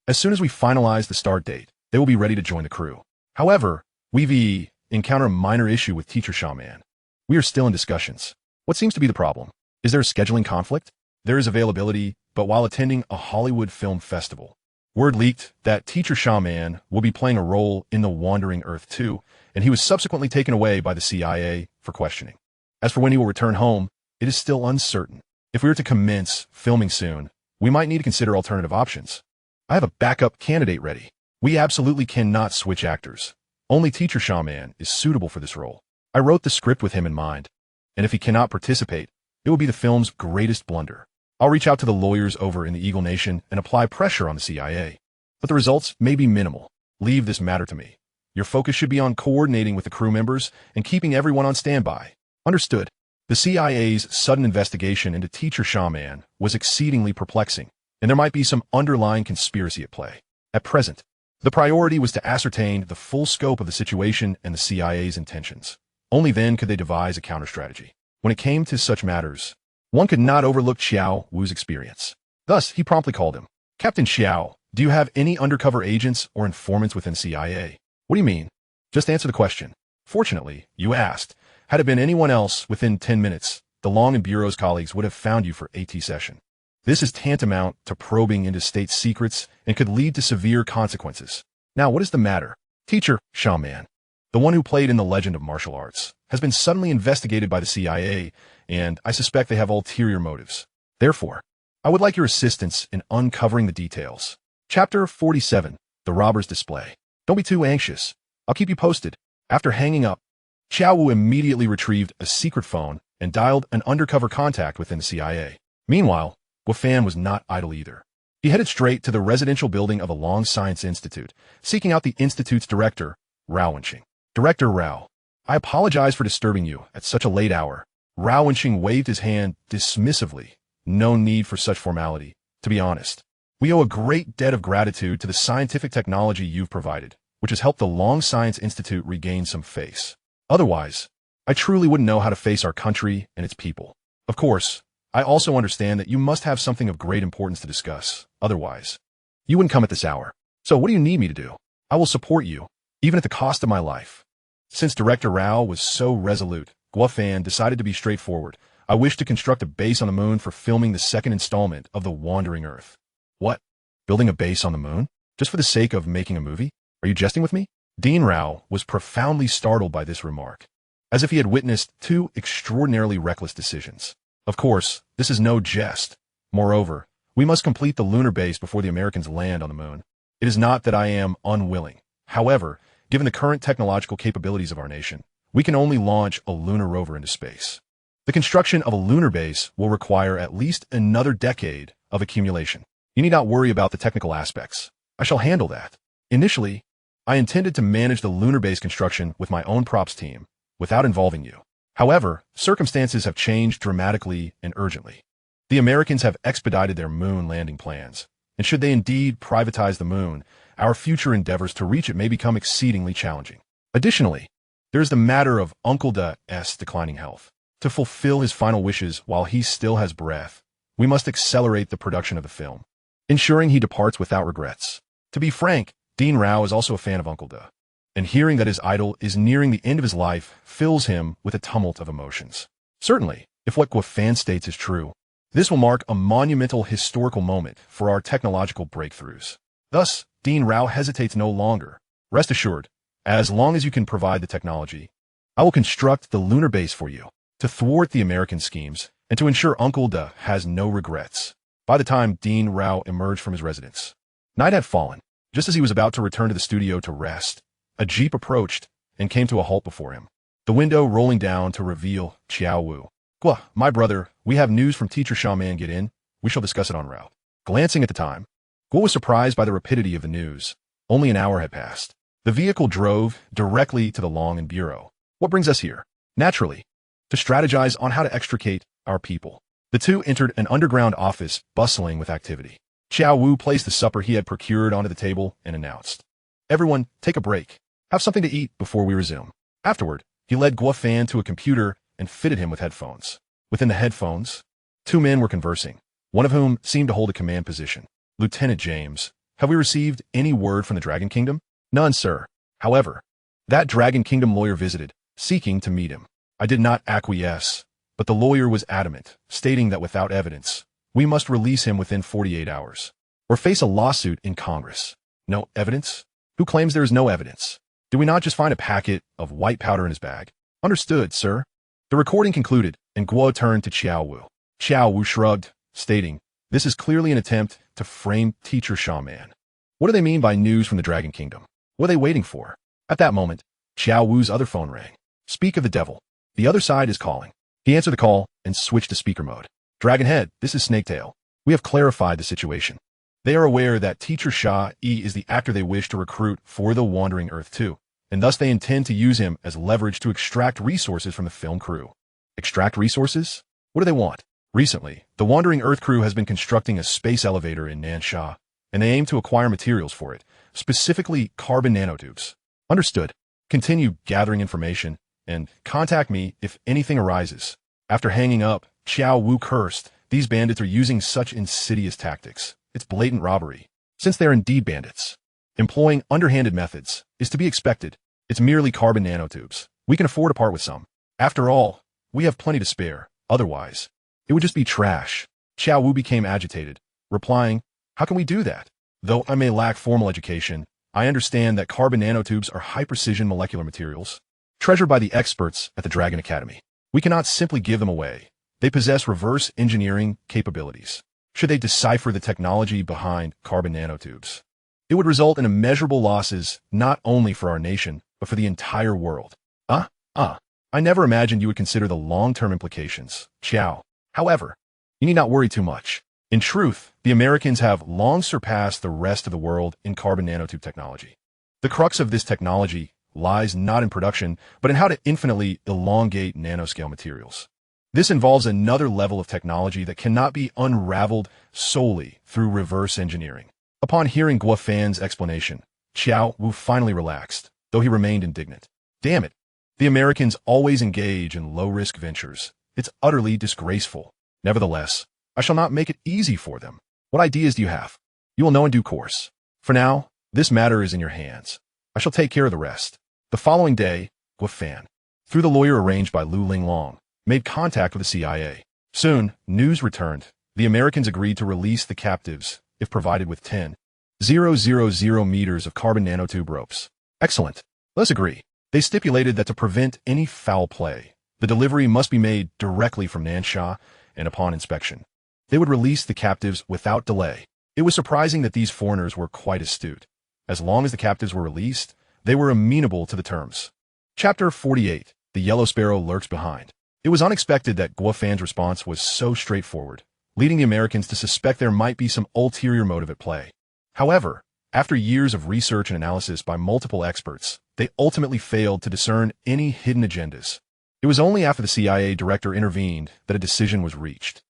[SPEAKER 1] As soon as we finalize the start date, they will be ready to join the crew. However, we encounter a minor issue with Teacher Shaman. We are still in discussions. What seems to be the problem? Is there a scheduling conflict? There is availability, but while attending a Hollywood film festival. Word leaked that Teacher Shaman will be playing a role in The Wandering Earth 2, and he was subsequently taken away by the CIA for questioning. As for when he will return home, it is still uncertain. If we were to commence filming soon, we might need to consider alternative options. I have a backup candidate ready. We absolutely cannot switch actors. Only Teacher Shaman is suitable for this role. I wrote the script with him in mind, and if he cannot participate, it will be the film's greatest blunder. I'll reach out to the lawyers over in the Eagle Nation and apply pressure on the CIA. But the results may be minimal. Leave this matter to me. Your focus should be on coordinating with the crew members and keeping everyone on standby. Understood. The CIA's sudden investigation into Teacher Shaman was exceedingly perplexing, and there might be some underlying conspiracy at play. At present, the priority was to ascertain the full scope of the situation and the CIA's intentions. Only then could they devise a counter-strategy. When it came to such matters, one could not overlook Xiao Wu's experience. Thus, he promptly called him. Captain Xiao, do you have any undercover agents or informants within CIA? What do you mean? Just answer the question. Fortunately, you asked. Had it been anyone else within 10 minutes, the Long and Bureau's colleagues would have found you for AT session. This is tantamount to probing into state secrets and could lead to severe consequences. Now, what is the matter? Teacher Shaman, the one who played in The Legend of Martial Arts, has been suddenly investigated by the CIA, and I suspect they have ulterior motives. Therefore, I would like your assistance in uncovering the details. Chapter 47, The Robber's Display. Don't be too anxious. I'll keep you posted. After hanging up, Xiao Wu immediately retrieved a secret phone and dialed an undercover contact within the CIA. Meanwhile, Guofan was not idle either. He headed straight to the residential building of a Long Science Institute, seeking out the institute's director, Rao Wenqing. Director Rao, I apologize for disturbing you at such a late hour. Rao Wenqing waved his hand dismissively. No need for such formality. To be honest, we owe a great debt of gratitude to the scientific technology you've provided, which has helped the Long Science Institute regain some face. Otherwise, I truly wouldn't know how to face our country and its people. Of course, I also understand that you must have something of great importance to discuss. Otherwise, you wouldn't come at this hour. So what do you need me to do? I will support you, even at the cost of my life. Since Director Rao was so resolute, Guofan decided to be straightforward. I wish to construct a base on the moon for filming the second installment of The Wandering Earth. What? Building a base on the moon? Just for the sake of making a movie? Are you jesting with me? Dean Rao was profoundly startled by this remark, as if he had witnessed two extraordinarily reckless decisions. Of course, this is no jest. Moreover, we must complete the lunar base before the Americans land on the moon. It is not that I am unwilling. However, given the current technological capabilities of our nation, we can only launch a lunar rover into space. The construction of a lunar base will require at least another decade of accumulation. You need not worry about the technical aspects. I shall handle that. Initially, I intended to manage the lunar base construction with my own props team, without involving you. However, circumstances have changed dramatically and urgently. The Americans have expedited their moon landing plans, and should they indeed privatize the moon, our future endeavors to reach it may become exceedingly challenging. Additionally, there is the matter of Uncle Da's declining health. To fulfill his final wishes while he still has breath, we must accelerate the production of the film, ensuring he departs without regrets. To be frank, Dean Rao is also a fan of Uncle Da, and hearing that his idol is nearing the end of his life fills him with a tumult of emotions. Certainly, if what Guofan states is true, this will mark a monumental historical moment for our technological breakthroughs. Thus, Dean Rao hesitates no longer. Rest assured, as long as you can provide the technology, I will construct the lunar base for you, to thwart the American schemes and to ensure Uncle Da has no regrets. By the time Dean Rao emerged from his residence, night had fallen. Just as he was about to return to the studio to rest, a jeep approached and came to a halt before him, the window rolling down to reveal Xiao Wu. Gua, my brother, we have news from Teacher Shaman. Get in. We shall discuss it en route. Glancing at the time, Gua was surprised by the rapidity of the news. Only an hour had passed. The vehicle drove directly to the Long and Bureau. What brings us here? Naturally, to strategize on how to extricate our people. The two entered an underground office bustling with activity. Xiao Wu placed the supper he had procured onto the table and announced, "Everyone, take a break. Have something to eat before we resume." Afterward, he led Guofan to a computer and fitted him with headphones. Within the headphones, two men were conversing, one of whom seemed to hold a command position. Lieutenant James, have we received any word from the Dragon Kingdom? None, sir. However, that Dragon Kingdom lawyer visited, seeking to meet him. I did not acquiesce, but the lawyer was adamant, stating that without evidence, we must release him within 48 hours, or face a lawsuit in Congress. No evidence? Who claims there is no evidence? Did we not just find a packet of white powder in his bag? Understood, sir. The recording concluded, and Guo turned to Qiao Wu. Qiao Wu shrugged, stating, this is clearly an attempt to frame Teacher Shaman. What do they mean by news from the Dragon Kingdom? What are they waiting for? At that moment, Qiao Wu's other phone rang. Speak of the devil. The other side is calling. He answered the call and switched to speaker mode. Dragonhead, this is Snaketail. We have clarified the situation. They are aware that Teacher Sha-E is the actor they wish to recruit for the Wandering Earth 2, and thus they intend to use him as leverage to extract resources from the film crew. Extract resources? What do they want? Recently, the Wandering Earth crew has been constructing a space elevator in Nansha, and they aim to acquire materials for it, specifically carbon nanotubes. Understood. Continue gathering information, and contact me if anything arises. After hanging up, Qiao Wu cursed, these bandits are using such insidious tactics. It's blatant robbery. Since they're indeed bandits, employing underhanded methods is to be expected. It's merely carbon nanotubes. We can afford to part with some. After all, we have plenty to spare. Otherwise, it would just be trash. Qiao Wu became agitated, replying, how can we do that? Though I may lack formal education, I understand that carbon nanotubes are high-precision molecular materials, treasured by the experts at the Dragon Academy. We cannot simply give them away. They possess reverse engineering capabilities. Should they decipher the technology behind carbon nanotubes, it would result in immeasurable losses not only for our nation, but for the entire world. I never imagined you would consider the long-term implications, Qiao. However, you need not worry too much. In truth, the Americans have long surpassed the rest of the world in carbon nanotube technology. The crux of this technology lies not in production, but in how to infinitely elongate nanoscale materials. This involves another level of technology that cannot be unraveled solely through reverse engineering. Upon hearing Guo Fan's explanation, Qiao Wu finally relaxed, though he remained indignant. Damn it. The Americans always engage in low-risk ventures. It's utterly disgraceful. Nevertheless, I shall not make it easy for them. What ideas do you have? You will know in due course. For now, this matter is in your hands. I shall take care of the rest. The following day, Guo Fan, through the lawyer arranged by Lu Linglong, made contact with the CIA. Soon, news returned. The Americans agreed to release the captives if provided with 10,000 meters of carbon nanotube ropes. Excellent. Let's agree. They stipulated that to prevent any foul play, the delivery must be made directly from Nansha, and upon inspection, they would release the captives without delay. It was surprising that these foreigners were quite astute. As long as the captives were released, they were amenable to the terms. Chapter 48. The Yellow Sparrow Lurks Behind. It was unexpected that Guo Fan's response was so straightforward, leading the Americans to suspect there might be some ulterior motive at play. However, after years of research and analysis by multiple experts, they ultimately failed to discern any hidden agendas. It was only after the CIA director intervened that a decision was reached.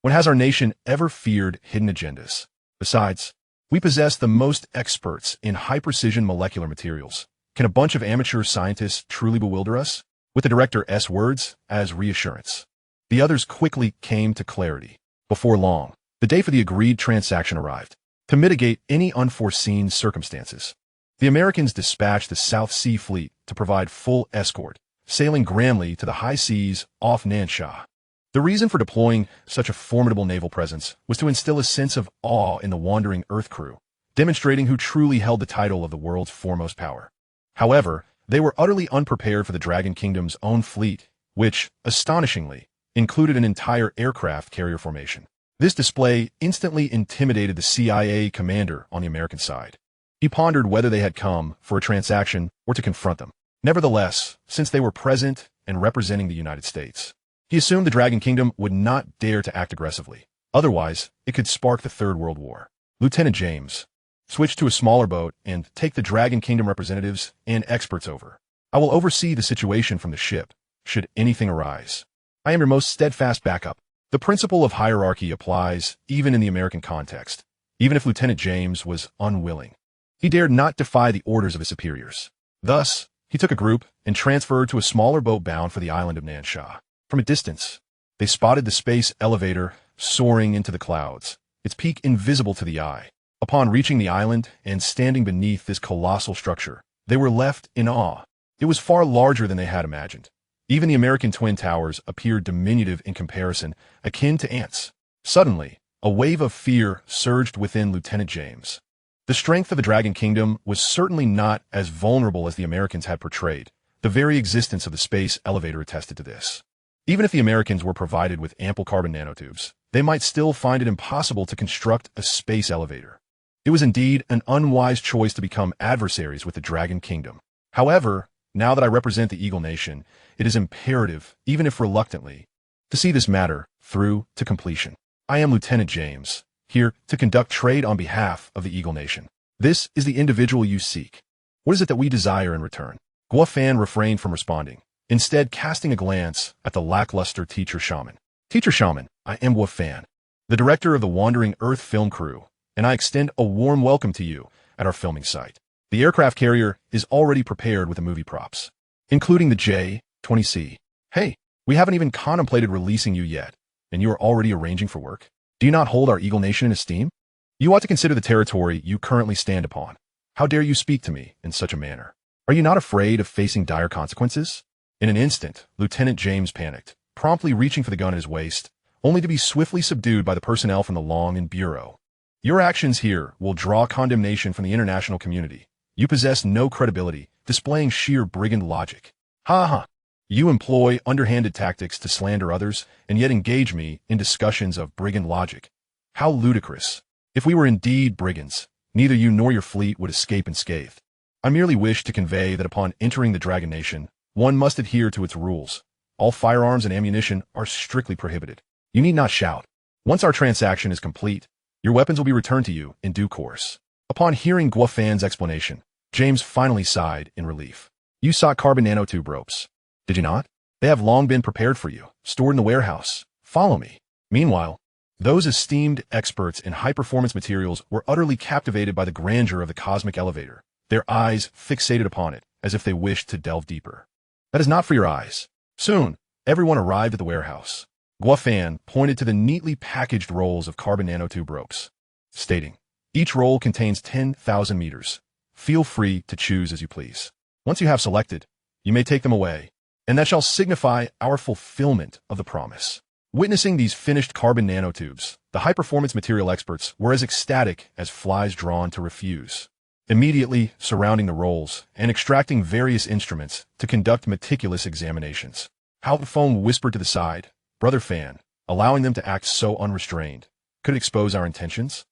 [SPEAKER 1] When has our nation ever feared hidden agendas? Besides, we possess the most experts in high-precision molecular materials. Can a bunch of amateur scientists truly bewilder us? With the director's words as reassurance, the others quickly came to clarity. Before long, the day for the agreed transaction arrived. To mitigate any unforeseen circumstances, the Americans dispatched the South Sea Fleet to provide full escort, sailing grandly to the high seas off Nansha. The reason for deploying such a formidable naval presence was to instill a sense of awe in the Wandering Earth crew, demonstrating who truly held the title of the world's foremost power. However, they were utterly unprepared for the Dragon Kingdom's own fleet, which, astonishingly, included an entire aircraft carrier formation. This display instantly intimidated the CIA commander on the American side. He pondered whether they had come for a transaction or to confront them. Nevertheless, since they were present and representing the United States, he assumed the Dragon Kingdom would not dare to act aggressively. Otherwise, it could spark the Third World War. Lieutenant James, switch to a smaller boat and take the Dragon Kingdom representatives and experts over. I will oversee the situation from the ship, should anything arise. I am your most steadfast backup. The principle of hierarchy applies even in the American context. Even if Lieutenant James was unwilling, he dared not defy the orders of his superiors. Thus, He took a group and transferred to a smaller boat bound for the island of Nansha. From a distance, they spotted the space elevator soaring into the clouds, its peak invisible to the eye. Upon reaching the island and standing beneath this colossal structure, they were left in awe. It was far larger than they had imagined. Even the American Twin Towers appeared diminutive in comparison, akin to ants. Suddenly, a wave of fear surged within Lieutenant James. The strength of the Dragon Kingdom was certainly not as vulnerable as the Americans had portrayed. The very existence of the space elevator attested to this. Even if the Americans were provided with ample carbon nanotubes, they might still find it impossible to construct a space elevator. It was indeed an unwise choice to become adversaries with the Dragon Kingdom. However, now that I represent the Eagle Nation, it is imperative, even if reluctantly, to see this matter through to completion. I am Lieutenant James, here to conduct trade on behalf of the Eagle Nation. This is the individual you seek. What is it that we desire in return? Guo-Fan refrained from responding, instead casting a glance at the lackluster Teacher Shaman. Teacher Shaman, I am Guo-Fan, the director of the Wandering Earth film crew, and I extend a warm welcome to you at our filming site. The aircraft carrier is already prepared with the movie props, including the J-20C. Hey, we haven't even contemplated releasing you yet, and you are already arranging for work? Do you not hold our Eagle Nation in esteem? You ought to consider the territory you currently stand upon. How dare you speak to me in such a manner? Are you not afraid of facing dire consequences? In an instant, Lieutenant James panicked, promptly reaching for the gun at his waist, only to be swiftly subdued by the personnel from the Long and Bureau. Your actions here will draw condemnation from the international community. You possess no credibility, displaying sheer brigand logic. Ha ha! You employ underhanded tactics to slander others, and yet engage me in discussions of brigand logic. How ludicrous. If we were indeed brigands, neither you nor your fleet would escape unscathed. I merely wish to convey that upon entering the Dragon Nation, one must adhere to its rules. All firearms and ammunition are strictly prohibited. You need not shout. Once our transaction is complete, your weapons will be returned to you in due course. Upon hearing Guo-Fan's explanation, James finally sighed in relief. You sought carbon nanotube ropes, did you not? They have long been prepared for you, stored in the warehouse. Follow me. Meanwhile, those esteemed experts in high-performance materials were utterly captivated by the grandeur of the cosmic elevator, their eyes fixated upon it as if they wished to delve deeper. That is not for your eyes. Soon, everyone arrived at the warehouse. Guo-Fan pointed to the neatly packaged rolls of carbon nanotube ropes, stating, each roll contains 10,000 meters. Feel free to choose as you please. Once you have selected, you may take them away, and that shall signify our fulfillment of the promise. Witnessing these finished carbon nanotubes, the high-performance material experts were as ecstatic as flies drawn to refuse. Immediately surrounding the rolls and extracting various instruments to conduct meticulous examinations, Halphone whispered to the side, Brother Fan, allowing them to act so unrestrained, could it expose our intentions?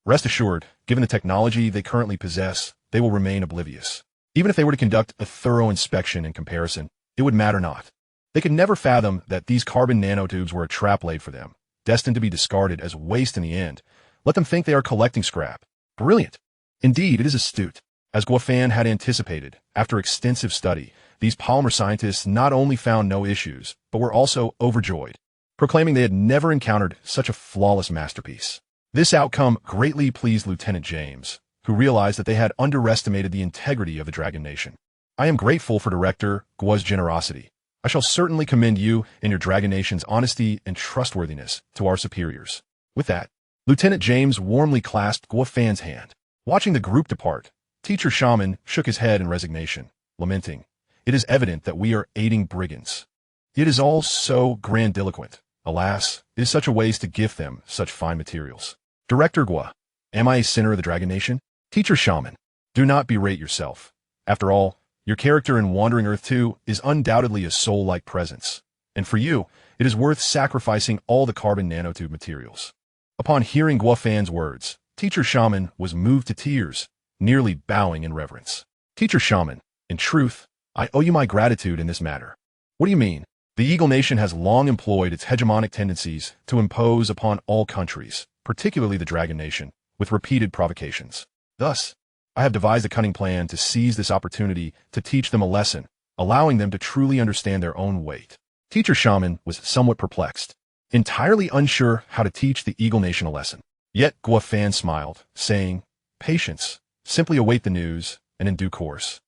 [SPEAKER 1] Rest assured, given the technology they currently possess, they will remain oblivious. Even if they were to conduct a thorough inspection and comparison, it would matter not. They could never fathom that these carbon nanotubes were a trap laid for them, destined to be discarded as waste in the end. Let them think they are collecting scrap. Brilliant. Indeed, it is astute. As Guo-Fan had anticipated, after extensive study, these polymer scientists not only found no issues, but were also overjoyed, proclaiming they had never encountered such a flawless masterpiece. This outcome greatly pleased Lieutenant James, who realized that they had underestimated the integrity of the Dragon Nation. I am grateful for Director Guo's generosity. I shall certainly commend you and your Dragon Nation's honesty and trustworthiness to our superiors. With that, Lieutenant James warmly clasped Guo-Fan's hand. Watching the group depart, Teacher Shaman shook his head in resignation, lamenting, it is evident that we are aiding brigands. It is all so grandiloquent. Alas, it is such a waste to gift them such fine materials. Director Guo, am I a sinner of the Dragon Nation? Teacher Shaman, do not berate yourself. After all, your character in Wandering Earth 2 is undoubtedly a soul-like presence, and for you, it is worth sacrificing all the carbon nanotube materials. Upon hearing Guo-Fan's words, Teacher Shaman was moved to tears, nearly bowing in reverence. Teacher Shaman, in truth, I owe you my gratitude in this matter. What do you mean? The Eagle Nation has long employed its hegemonic tendencies to impose upon all countries, particularly the Dragon Nation, with repeated provocations. Thus, I have devised a cunning plan to seize this opportunity to teach them a lesson, allowing them to truly understand their own weight. Teacher Shaman was somewhat perplexed, entirely unsure how to teach the Eagle Nation a lesson. Yet Guo-Fan smiled, saying, patience, simply await the news, and in due course.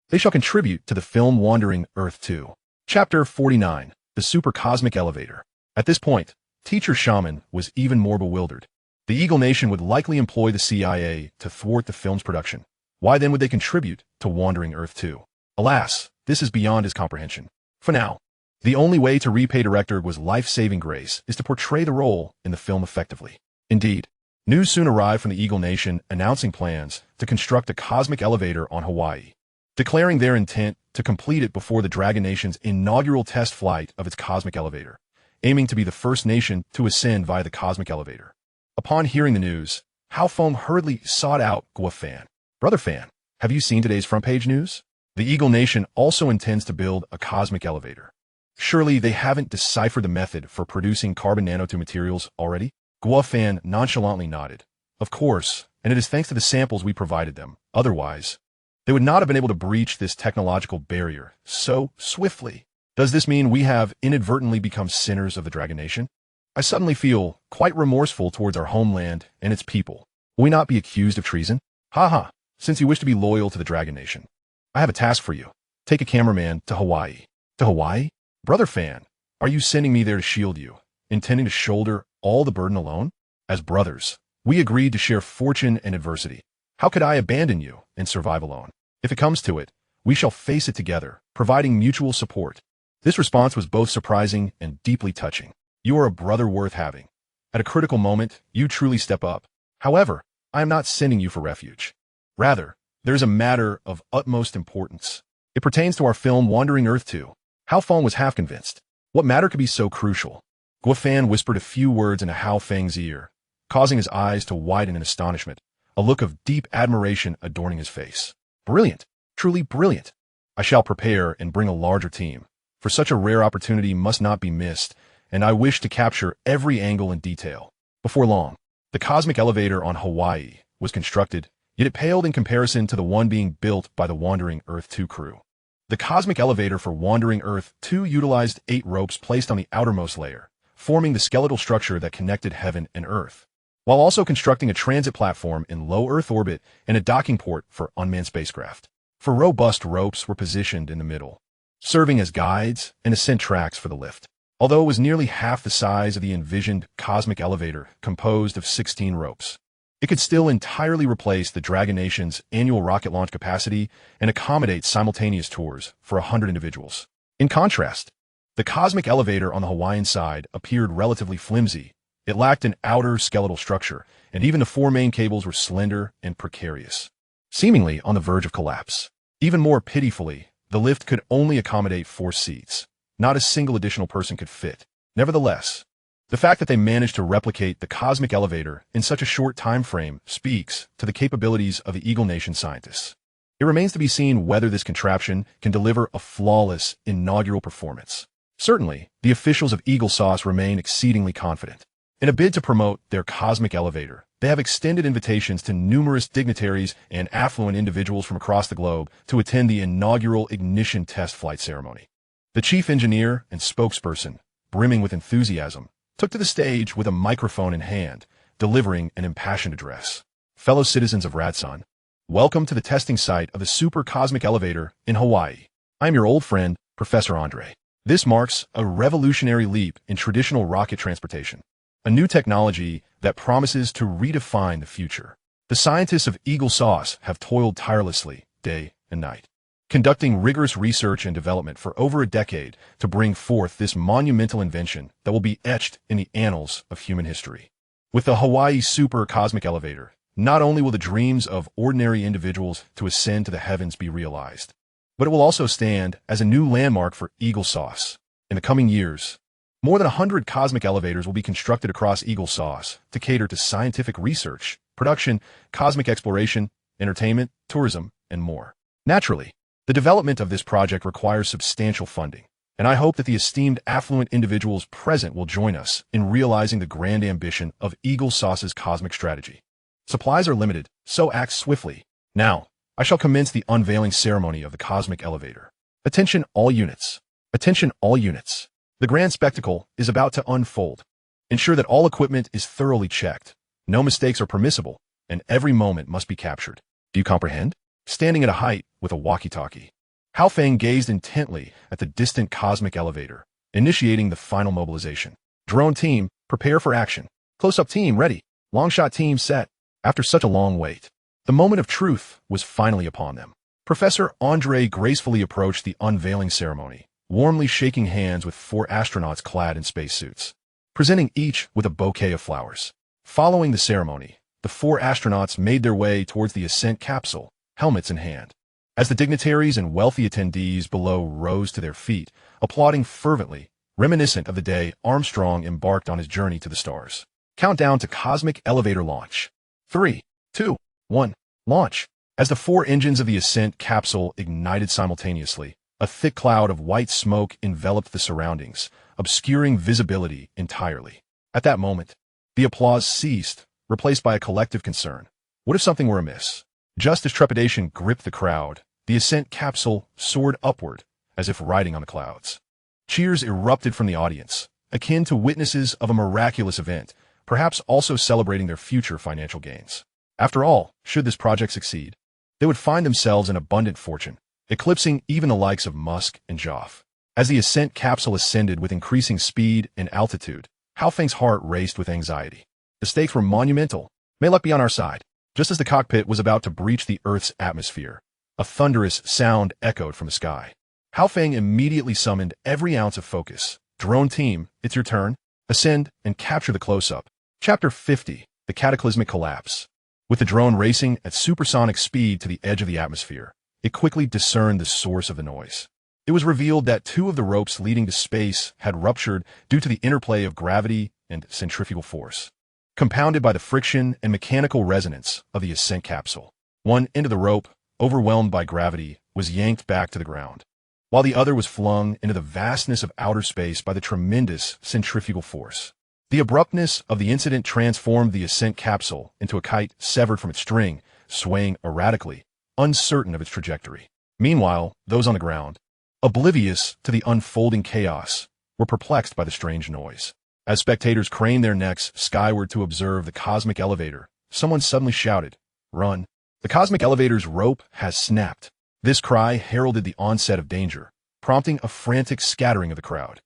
[SPEAKER 1] They shall contribute to the film Wandering Earth 2. Chapter 49. The Super Cosmic Elevator. At this point, Teacher Shaman was even more bewildered. The Eagle Nation would likely employ the CIA to thwart the film's production. Why then would they contribute to Wandering Earth 2? Alas, this is beyond his comprehension. For now, the only way to repay director was life-saving grace is to portray the role in the film effectively. Indeed, news soon arrived from the Eagle Nation announcing plans to construct a cosmic elevator on Hawaii, declaring their intent to complete it before the Dragon Nation's inaugural test flight of its cosmic elevator, aiming to be the first nation to ascend via the cosmic elevator. Upon hearing the news, Hao Feng hurriedly sought out Guo Fan. Brother Fan, have you seen today's front page news? The Eagle Nation also intends to build a cosmic elevator. Surely they haven't deciphered the method for producing carbon nanotube materials already? Guo Fan nonchalantly nodded. Of course, and it is thanks to the samples we provided them. Otherwise, they would not have been able to breach this technological barrier so swiftly. Does this mean we have inadvertently become sinners of the Dragon Nation? I suddenly feel quite remorseful towards our homeland and its people. Will we not be accused of treason? Haha, since you wish to be loyal to the Dragon Nation, I have a task for you. Take a cameraman to Hawaii. To Hawaii? Brother Fan, are you sending me there to shield you, intending to shoulder all the burden alone? As brothers, we agreed to share fortune and adversity. How could I abandon you and survive alone? If it comes to it, we shall face it together, providing mutual support. This response was both surprising and deeply touching. You are a brother worth having. At a critical moment, you truly step up. However, I am not sending you for refuge. Rather, there is a matter of utmost importance. It pertains to our film Wandering Earth 2. Hao Feng was half convinced. What matter could be so crucial? Guo Fan whispered a few words into Hao Feng's ear, causing his eyes to widen in astonishment, a look of deep admiration adorning his face. Brilliant, truly brilliant. I shall prepare and bring a larger team, for such a rare opportunity must not be missed, and I wish to capture every angle and detail. Before long, the cosmic elevator on Hawaii was constructed, yet it paled in comparison to the one being built by the Wandering Earth 2 crew. The cosmic elevator for Wandering Earth 2 utilized 8 ropes placed on the outermost layer, forming the skeletal structure that connected heaven and earth, while also constructing a transit platform in low Earth orbit and a docking port for unmanned spacecraft. For robust ropes were positioned in the middle, serving as guides and ascent tracks for the lift. Although it was nearly half the size of the envisioned cosmic elevator composed of 16 ropes, it could still entirely replace the Dragon Nation's annual rocket launch capacity and accommodate simultaneous tours for 100 individuals. In contrast, the cosmic elevator on the Hawaiian side appeared relatively flimsy. It lacked an outer skeletal structure, and even the 4 main cables were slender and precarious, seemingly on the verge of collapse. Even more pitifully, the lift could only accommodate 4 seats. Not a single additional person could fit. Nevertheless, the fact that they managed to replicate the cosmic elevator in such a short time frame speaks to the capabilities of the Eagle Nation scientists. It remains to be seen whether this contraption can deliver a flawless inaugural performance. Certainly, the officials of Eagle Sauce remain exceedingly confident. In a bid to promote their cosmic elevator, they have extended invitations to numerous dignitaries and affluent individuals from across the globe to attend the inaugural ignition test flight ceremony. The chief engineer and spokesperson, brimming with enthusiasm, took to the stage with a microphone in hand, delivering an impassioned address. Fellow citizens of Radson, welcome to the testing site of the Super Cosmic Elevator in Hawaii. I am your old friend, Professor Andre. This marks a revolutionary leap in traditional rocket transportation, a new technology that promises to redefine the future. The scientists of Eagle Sauce have toiled tirelessly, day and night, conducting rigorous research and development for over a decade to bring forth this monumental invention that will be etched in the annals of human history. With the Hawaii Super Cosmic Elevator, not only will the dreams of ordinary individuals to ascend to the heavens be realized, but it will also stand as a new landmark for Eagle Sauce. In the coming years, more than 100 cosmic elevators will be constructed across Eagle Sauce to cater to scientific research, production, cosmic exploration, entertainment, tourism, and more. Naturally, the development of this project requires substantial funding, and I hope that the esteemed affluent individuals present will join us in realizing the grand ambition of Eagle Sauce's cosmic strategy. Supplies are limited, so act swiftly. Now, I shall commence the unveiling ceremony of the cosmic elevator. Attention all units. Attention all units. The grand spectacle is about to unfold. Ensure that all equipment is thoroughly checked. No mistakes are permissible, and every moment must be captured. Do you comprehend? Standing at a height with a walkie-talkie, Hao Feng gazed intently at the distant cosmic elevator, initiating the final mobilization. Drone team, prepare for action. Close-up team, ready. Long-shot team, set. After such a long wait, the moment of truth was finally upon them. Professor Andre gracefully approached the unveiling ceremony, warmly shaking hands with 4 astronauts clad in spacesuits, presenting each with a bouquet of flowers. Following the ceremony, the 4 astronauts made their way towards the ascent capsule, helmets in hand. As the dignitaries and wealthy attendees below rose to their feet, applauding fervently, reminiscent of the day Armstrong embarked on his journey to the stars. Countdown to cosmic elevator launch. 3, 2, 1, launch. As the 4 engines of the ascent capsule ignited simultaneously, a thick cloud of white smoke enveloped the surroundings, obscuring visibility entirely. At that moment, the applause ceased, replaced by a collective concern. What if something were amiss? Just as trepidation gripped the crowd, the ascent capsule soared upward, as if riding on the clouds. Cheers erupted from the audience, akin to witnesses of a miraculous event, perhaps also celebrating their future financial gains. After all, should this project succeed, they would find themselves in abundant fortune, eclipsing even the likes of Musk and Joff. As the ascent capsule ascended with increasing speed and altitude, Hao Feng's heart raced with anxiety. The stakes were monumental. May luck be on our side. Just as the cockpit was about to breach the Earth's atmosphere, a thunderous sound echoed from the sky. Hao Feng immediately summoned every ounce of focus. Drone team, it's your turn. Ascend and capture the close-up. Chapter 50, The Cataclysmic Collapse. With the drone racing at supersonic speed to the edge of the atmosphere, it quickly discerned the source of the noise. It was revealed that 2 of the ropes leading to space had ruptured due to the interplay of gravity and centrifugal force, compounded by the friction and mechanical resonance of the ascent capsule. One end of the rope, overwhelmed by gravity, was yanked back to the ground, while the other was flung into the vastness of outer space by the tremendous centrifugal force. The abruptness of the incident transformed the ascent capsule into a kite severed from its string, swaying erratically, uncertain of its trajectory. Meanwhile, those on the ground, oblivious to the unfolding chaos, were perplexed by the strange noise. As spectators craned their necks skyward to observe the cosmic elevator, someone suddenly shouted, "Run! The cosmic elevator's rope has snapped." This cry heralded the onset of danger, prompting a frantic scattering of the crowd,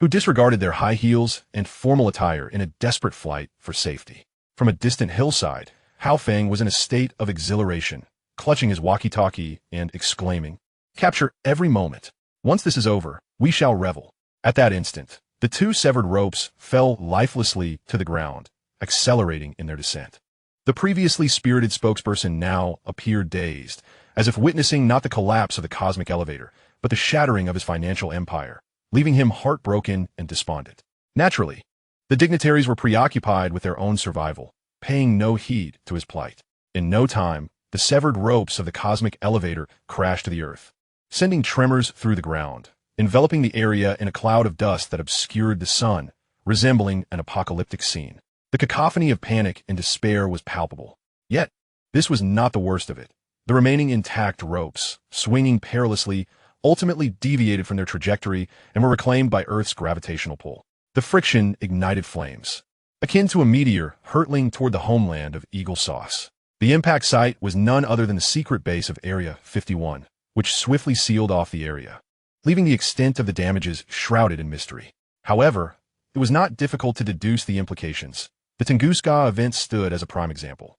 [SPEAKER 1] who disregarded their high heels and formal attire in a desperate flight for safety. From a distant hillside, Hao Feng was in a state of exhilaration, clutching his walkie-talkie and exclaiming, "Capture every moment. Once this is over, we shall revel." At that instant, the 2 severed ropes fell lifelessly to the ground, accelerating in their descent. The previously spirited spokesperson now appeared dazed, as if witnessing not the collapse of the cosmic elevator, but the shattering of his financial empire, leaving him heartbroken and despondent. Naturally, the dignitaries were preoccupied with their own survival, paying no heed to his plight. In no time, the severed ropes of the cosmic elevator crashed to the earth, sending tremors through the ground, enveloping the area in a cloud of dust that obscured the sun, resembling an apocalyptic scene. The cacophony of panic and despair was palpable. Yet, this was not the worst of it. The remaining intact ropes, swinging perilously, ultimately deviated from their trajectory and were reclaimed by Earth's gravitational pull. The friction ignited flames, akin to a meteor hurtling toward the homeland of Eagle Sauce. The impact site was none other than the secret base of Area 51, which swiftly sealed off the area, leaving the extent of the damages shrouded in mystery. However, it was not difficult to deduce the implications. The Tunguska event stood as a prime example.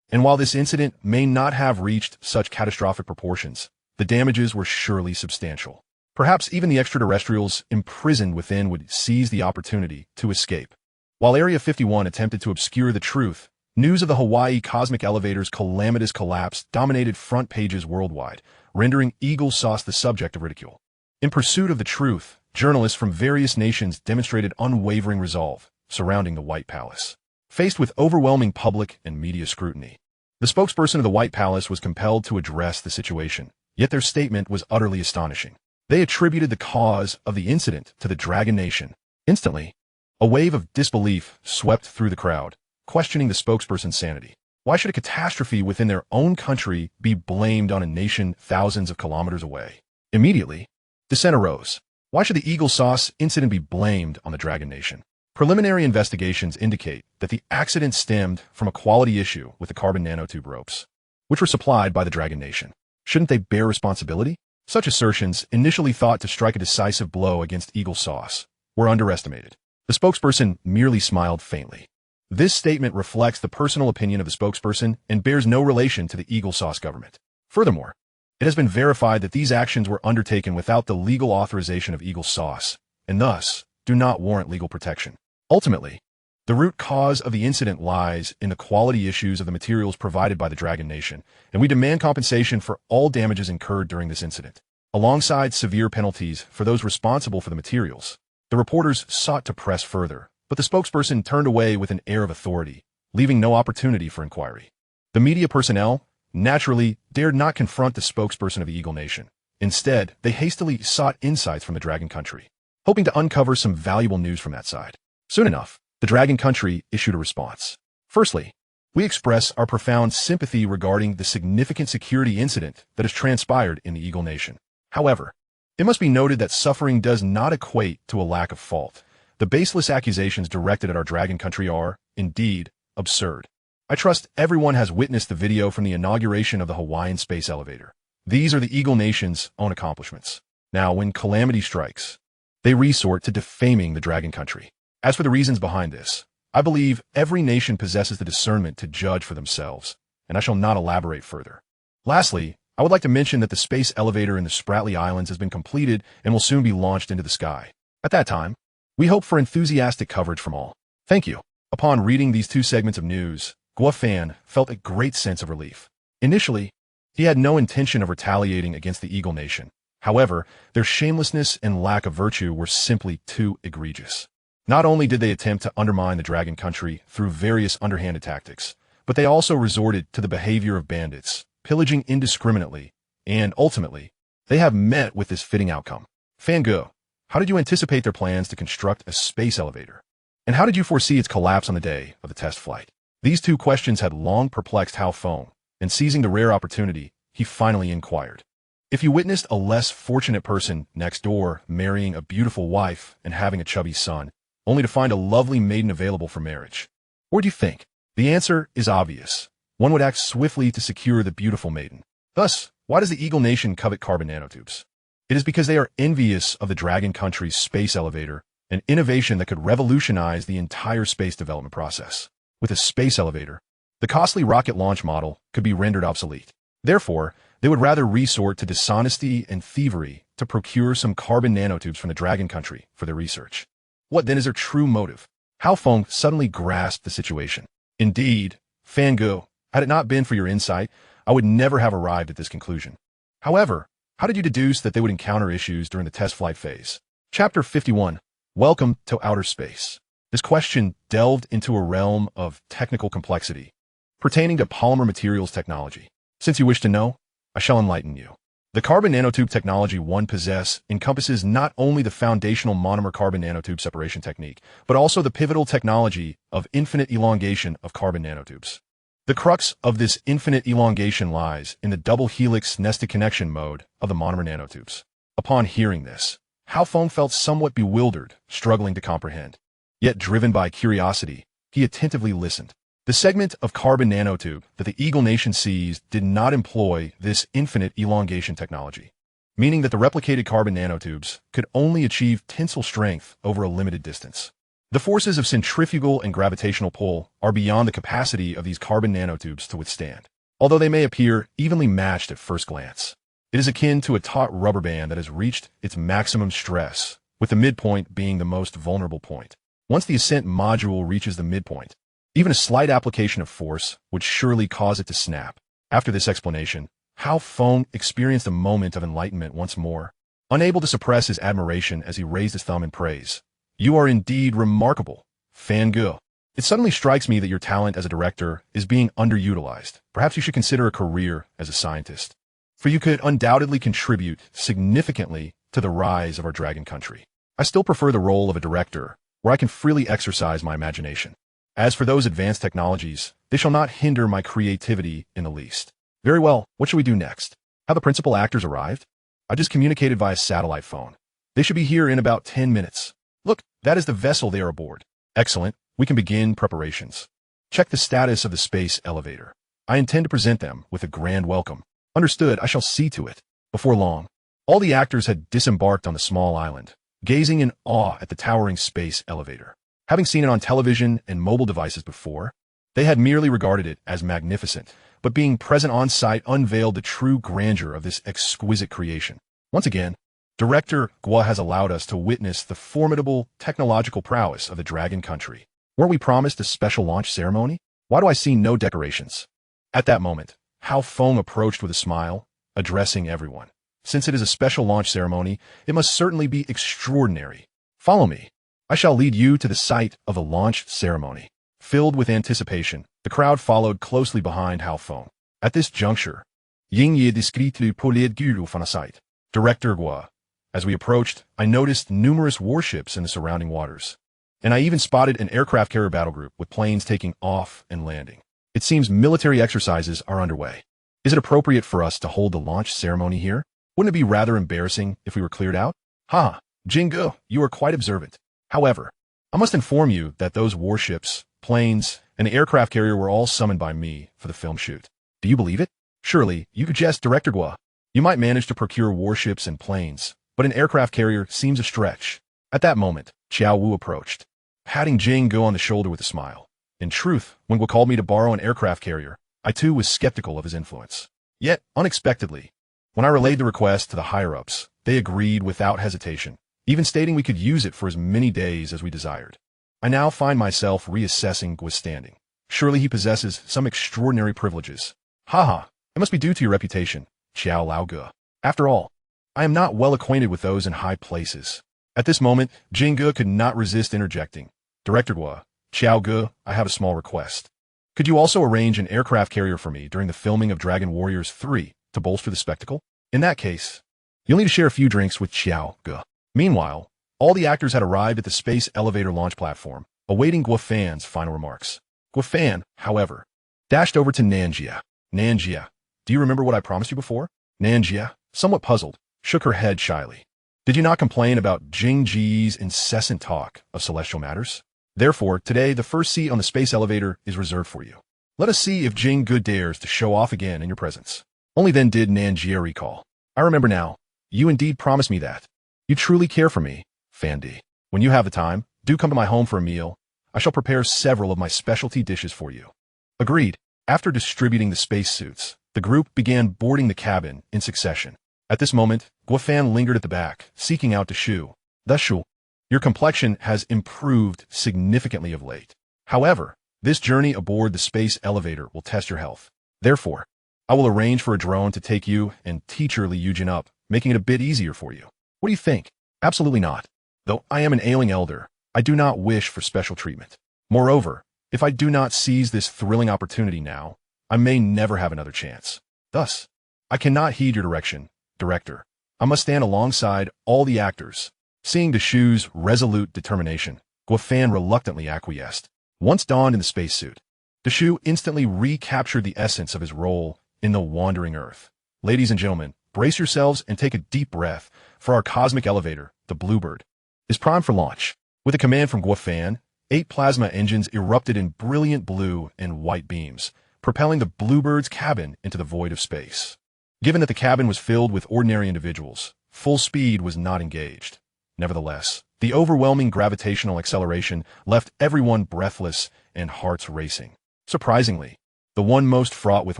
[SPEAKER 1] And while this incident may not have reached such catastrophic proportions, the damages were surely substantial. Perhaps even the extraterrestrials imprisoned within would seize the opportunity to escape. While Area 51 attempted to obscure the truth, news of the Hawaii cosmic elevator's calamitous collapse dominated front pages worldwide, rendering Eagle Sauce the subject of ridicule. In pursuit of the truth, journalists from various nations demonstrated unwavering resolve surrounding the White Palace. Faced with overwhelming public and media scrutiny, the spokesperson of the White Palace was compelled to address the situation, yet their statement was utterly astonishing. They attributed the cause of the incident to the Dragon Nation. Instantly, a wave of disbelief swept through the crowd, questioning the spokesperson's sanity. Why should a catastrophe within their own country be blamed on a nation thousands of kilometers away? Immediately, dissent arose. Why should the Eagle Sauce incident be blamed on the Dragon Nation? Preliminary investigations indicate that the accident stemmed from a quality issue with the carbon nanotube ropes, which were supplied by the Dragon Nation. Shouldn't they bear responsibility? Such assertions, initially thought to strike a decisive blow against Eagle Sauce, were underestimated. The spokesperson merely smiled faintly. This statement reflects the personal opinion of the spokesperson and bears no relation to the Eagle Sauce government. Furthermore, it has been verified that these actions were undertaken without the legal authorization of Eagle Sauce, and thus do not warrant legal protection. Ultimately, the root cause of the incident lies in the quality issues of the materials provided by the Dragon Nation, and we demand compensation for all damages incurred during this incident, alongside severe penalties for those responsible for the materials. The reporters sought to press further, but the spokesperson turned away with an air of authority, leaving no opportunity for inquiry. The media personnel, naturally, dared not confront the spokesperson of the Eagle Nation. Instead, they hastily sought insights from the Dragon Country, hoping to uncover some valuable news from that side. Soon enough, the Dragon Country issued a response. Firstly, we express our profound sympathy regarding the significant security incident that has transpired in the Eagle Nation. However, it must be noted that suffering does not equate to a lack of fault. The baseless accusations directed at our Dragon Country are, indeed, absurd. I trust everyone has witnessed the video from the inauguration of the Hawaiian space elevator. These are the Eagle Nation's own accomplishments. Now, when calamity strikes, they resort to defaming the Dragon Country. As for the reasons behind this, I believe every nation possesses the discernment to judge for themselves, and I shall not elaborate further. Lastly, I would like to mention that the space elevator in the Spratly Islands has been completed and will soon be launched into the sky. At that time, we hope for enthusiastic coverage from all. Thank you. Upon reading these two segments of news, Guo felt a great sense of relief. Initially, he had no intention of retaliating against the Eagle Nation. However, their shamelessness and lack of virtue were simply too egregious. Not only did they attempt to undermine the Dragon Country through various underhanded tactics, but they also resorted to the behavior of bandits, pillaging indiscriminately, and ultimately, they have met with this fitting outcome. Fango, how did you anticipate their plans to construct a space elevator? And how did you foresee its collapse on the day of the test flight? These two questions had long perplexed Hao Feng, and seizing the rare opportunity, he finally inquired. If you witnessed a less fortunate person next door marrying a beautiful wife and having a chubby son, only to find a lovely maiden available for marriage, what do you think? The answer is obvious. One would act swiftly to secure the beautiful maiden. Thus, why does the Eagle Nation covet carbon nanotubes? It is because they are envious of the Dragon Country's space elevator, an innovation that could revolutionize the entire space development process. With a space elevator, the costly rocket launch model could be rendered obsolete. Therefore, they would rather resort to dishonesty and thievery to procure some carbon nanotubes from the Dragon Country for their research. What then is their true motive? Hao Feng suddenly grasped the situation. Indeed, Fango, had it not been for your insight, I would never have arrived at this conclusion. However, how did you deduce that they would encounter issues during the test flight phase? Chapter 51. Welcome to Outer Space. This question delved into a realm of technical complexity pertaining to polymer materials technology. Since you wish to know, I shall enlighten you. The carbon nanotube technology one possess encompasses not only the foundational monomer carbon nanotube separation technique, but also the pivotal technology of infinite elongation of carbon nanotubes. The crux of this infinite elongation lies in the double helix nested connection mode of the monomer nanotubes. Upon hearing this, Hao Feng felt somewhat bewildered, struggling to comprehend. Yet driven by curiosity, he attentively listened. The segment of carbon nanotube that the Eagle Nation seized did not employ this infinite elongation technology, meaning that the replicated carbon nanotubes could only achieve tensile strength over a limited distance. The forces of centrifugal and gravitational pull are beyond the capacity of these carbon nanotubes to withstand, although they may appear evenly matched at first glance. It is akin to a taut rubber band that has reached its maximum stress, with the midpoint being the most vulnerable point. Once the ascent module reaches the midpoint, even a slight application of force would surely cause it to snap. After this explanation, Hao Feng experienced a moment of enlightenment once more, unable to suppress his admiration as he raised his thumb in praise. You are indeed remarkable, Fango. It suddenly strikes me that your talent as a director is being underutilized. Perhaps you should consider a career as a scientist, for you could undoubtedly contribute significantly to the rise of our Dragon Country. I still prefer the role of a director, where I can freely exercise my imagination. As for those advanced technologies, they shall not hinder my creativity in the least. Very well, what shall we do next? Have the principal actors arrived? I just communicated via satellite phone. They should be here in about 10 minutes. Look, that is the vessel they are aboard. Excellent, we can begin preparations. Check the status of the space elevator. I intend to present them with a grand welcome. Understood, I shall see to it. Before long, All the actors had disembarked on the small island, gazing in awe at the towering space elevator. Having seen it on television and mobile devices before, they had merely regarded it as magnificent, but being present on site unveiled the true grandeur of this exquisite creation. Once again, Director Gua has allowed us to witness the formidable technological prowess of the Dragon Country. Weren't we promised a special launch ceremony? Why do I see no decorations? At that moment, Hao Feng approached with a smile, addressing everyone. Since it is a special launch ceremony, it must certainly be extraordinary. Follow me. I shall lead you to the site of the launch ceremony. Filled with anticipation, the crowd followed closely behind Hao Feng. At this juncture, Ying Ye discreetly pulled Guru from the site. Director Gua. As we approached, I noticed numerous warships in the surrounding waters. And I even spotted an aircraft carrier battle group with planes taking off and landing. It seems military exercises are underway. Is it appropriate for us to hold the launch ceremony here? Wouldn't it be rather embarrassing if we were cleared out? Ha! Jingu, you are quite observant. However, I must inform you that those warships, planes, and the aircraft carrier were all summoned by me for the film shoot. Do you believe it? Surely, you could jest, Director Gua. You might manage to procure warships and planes, but an aircraft carrier seems a stretch. At that moment, Xiao Wu approached, patting Jingu on the shoulder with a smile. In truth, when Gua called me to borrow an aircraft carrier, I too was skeptical of his influence. Yet, unexpectedly, when I relayed the request to the higher-ups, they agreed without hesitation, even stating we could use it for as many days as we desired. I now find myself reassessing Gua's standing. Surely he possesses some extraordinary privileges. Haha, it must be due to your reputation, Xiao Lao Ge. After all, I am not well acquainted with those in high places. At this moment, Jingu could not resist interjecting. Director Gua, Xiao Ge, I have a small request. Could you also arrange an aircraft carrier for me during the filming of Dragon Warriors 3 to bolster the spectacle? In that case, you'll need to share a few drinks with Xiao Ge. Meanwhile, all the actors had arrived at the space elevator launch platform, awaiting Gua Fan's final remarks. Gua Fan, however, dashed over to Nanjia. Nanjia, do you remember what I promised you before? Nanjia, somewhat puzzled, shook her head shyly. Did you not complain about Jing Ji's incessant talk of celestial matters? Therefore, today the first seat on the space elevator is reserved for you. Let us see if Jing Ge dares to show off again in your presence. Only then did Nanjia recall. I remember now. You indeed promised me that. You truly care for me, Fandi. When you have the time, do come to my home for a meal. I shall prepare several of my specialty dishes for you. Agreed. After distributing the spacesuits, the group began boarding the cabin in succession. At this moment, Gua Fan lingered at the back, seeking out Shu. Thus, Shu, your complexion has improved significantly of late. However, this journey aboard the space elevator will test your health. Therefore, I will arrange for a drone to take you and teacher Li Yujin up, making it a bit easier for you. What do you think? Absolutely not. Though I am an ailing elder, I do not wish for special treatment. Moreover, if I do not seize this thrilling opportunity now, I may never have another chance. Thus, I cannot heed your direction, Director. I must stand alongside all the actors. Seeing Shu's resolute determination, Gua Fan reluctantly acquiesced. Once donned in the spacesuit, Shu instantly recaptured the essence of his role in the wandering Earth. Ladies and gentlemen, brace yourselves and take a deep breath, for our cosmic elevator, the Bluebird, is primed for launch. With a command from Gua Fan, 8 plasma engines erupted in brilliant blue and white beams, propelling the Bluebird's cabin into the void of space. Given that the cabin was filled with ordinary individuals, full speed was not engaged. Nevertheless, the overwhelming gravitational acceleration left everyone breathless and hearts racing. Surprisingly, the one most fraught with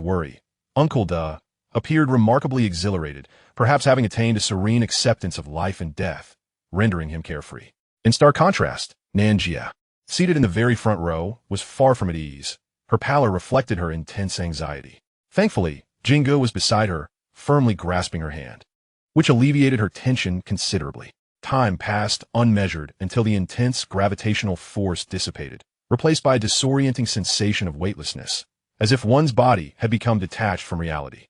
[SPEAKER 1] worry, Uncle Da, appeared remarkably exhilarated, perhaps having attained a serene acceptance of life and death, rendering him carefree. In stark contrast, Nanjia, seated in the very front row, was far from at ease. Her pallor reflected her intense anxiety. Thankfully, Jingu was beside her, firmly grasping her hand, which alleviated her tension considerably. Time passed unmeasured until the intense gravitational force dissipated, replaced by a disorienting sensation of weightlessness, as if one's body had become detached from reality.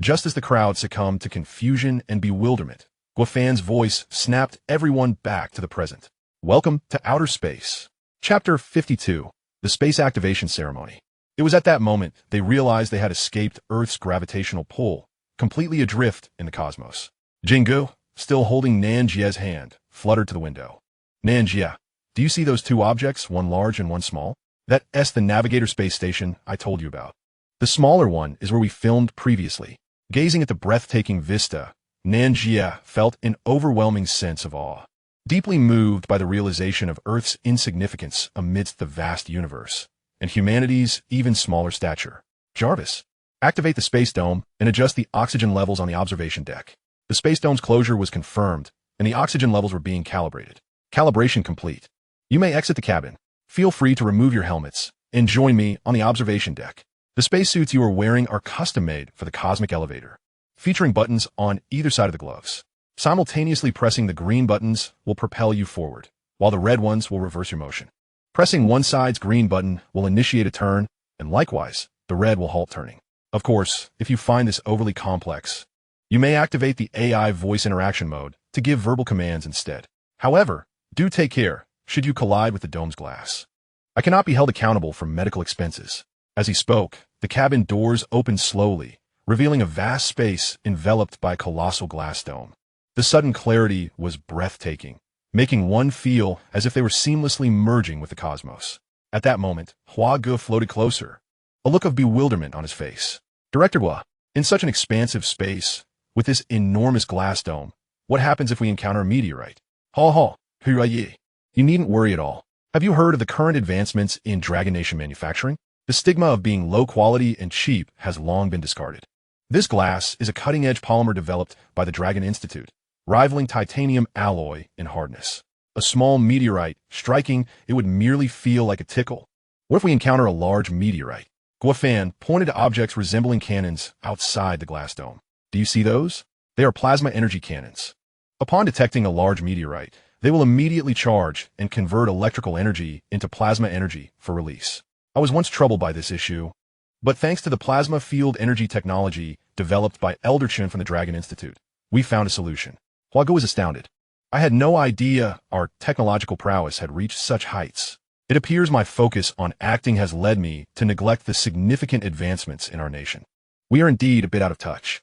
[SPEAKER 1] Just as the crowd succumbed to confusion and bewilderment, Gua Fan's voice snapped everyone back to the present. Welcome to outer space. Chapter 52. The Space Activation Ceremony. It was at that moment they realized they had escaped Earth's gravitational pull, completely adrift in the cosmos. Jingu, still holding Nanjia's hand, fluttered to the window. Nanjia, do you see those 2 objects, one large and one small? That's the Navigator space station I told you about. The smaller one is where we filmed previously. Gazing at the breathtaking vista, Nanjia felt an overwhelming sense of awe, deeply moved by the realization of Earth's insignificance amidst the vast universe, and humanity's even smaller stature. Jarvis, activate the space dome and adjust the oxygen levels on the observation deck. The space dome's closure was confirmed, and the oxygen levels were being calibrated. Calibration complete. You may exit the cabin. Feel free to remove your helmets and join me on the observation deck. The spacesuits you are wearing are custom-made for the cosmic elevator, featuring buttons on either side of the gloves. Simultaneously pressing the green buttons will propel you forward, while the red ones will reverse your motion. Pressing one side's green button will initiate a turn, and likewise, the red will halt turning. Of course, if you find this overly complex, you may activate the AI voice interaction mode to give verbal commands instead. However, do take care should you collide with the dome's glass. I cannot be held accountable for medical expenses. As he spoke, the cabin doors opened slowly, revealing a vast space enveloped by a colossal glass dome. The sudden clarity was breathtaking, making one feel as if they were seamlessly merging with the cosmos. At that moment, Hua Ge floated closer, a look of bewilderment on his face. Director Hua, in such an expansive space, with this enormous glass dome, what happens if we encounter a meteorite? You needn't worry at all. Have you heard of the current advancements in Dragon Nation manufacturing? The stigma of being low quality and cheap has long been discarded. This glass is a cutting-edge polymer developed by the Dragon Institute, rivaling titanium alloy in hardness. A small meteorite striking it would merely feel like a tickle. What if we encounter a large meteorite? Guofan pointed to objects resembling cannons outside the glass dome. Do you see those? They are plasma energy cannons. Upon detecting a large meteorite, they will immediately charge and convert electrical energy into plasma energy for release. I was once troubled by this issue, but thanks to the plasma field energy technology developed by Elderchin from the Dragon Institute, we found a solution. Hua Ge was astounded. I had no idea our technological prowess had reached such heights. It appears my focus on acting has led me to neglect the significant advancements in our nation. We are indeed a bit out of touch.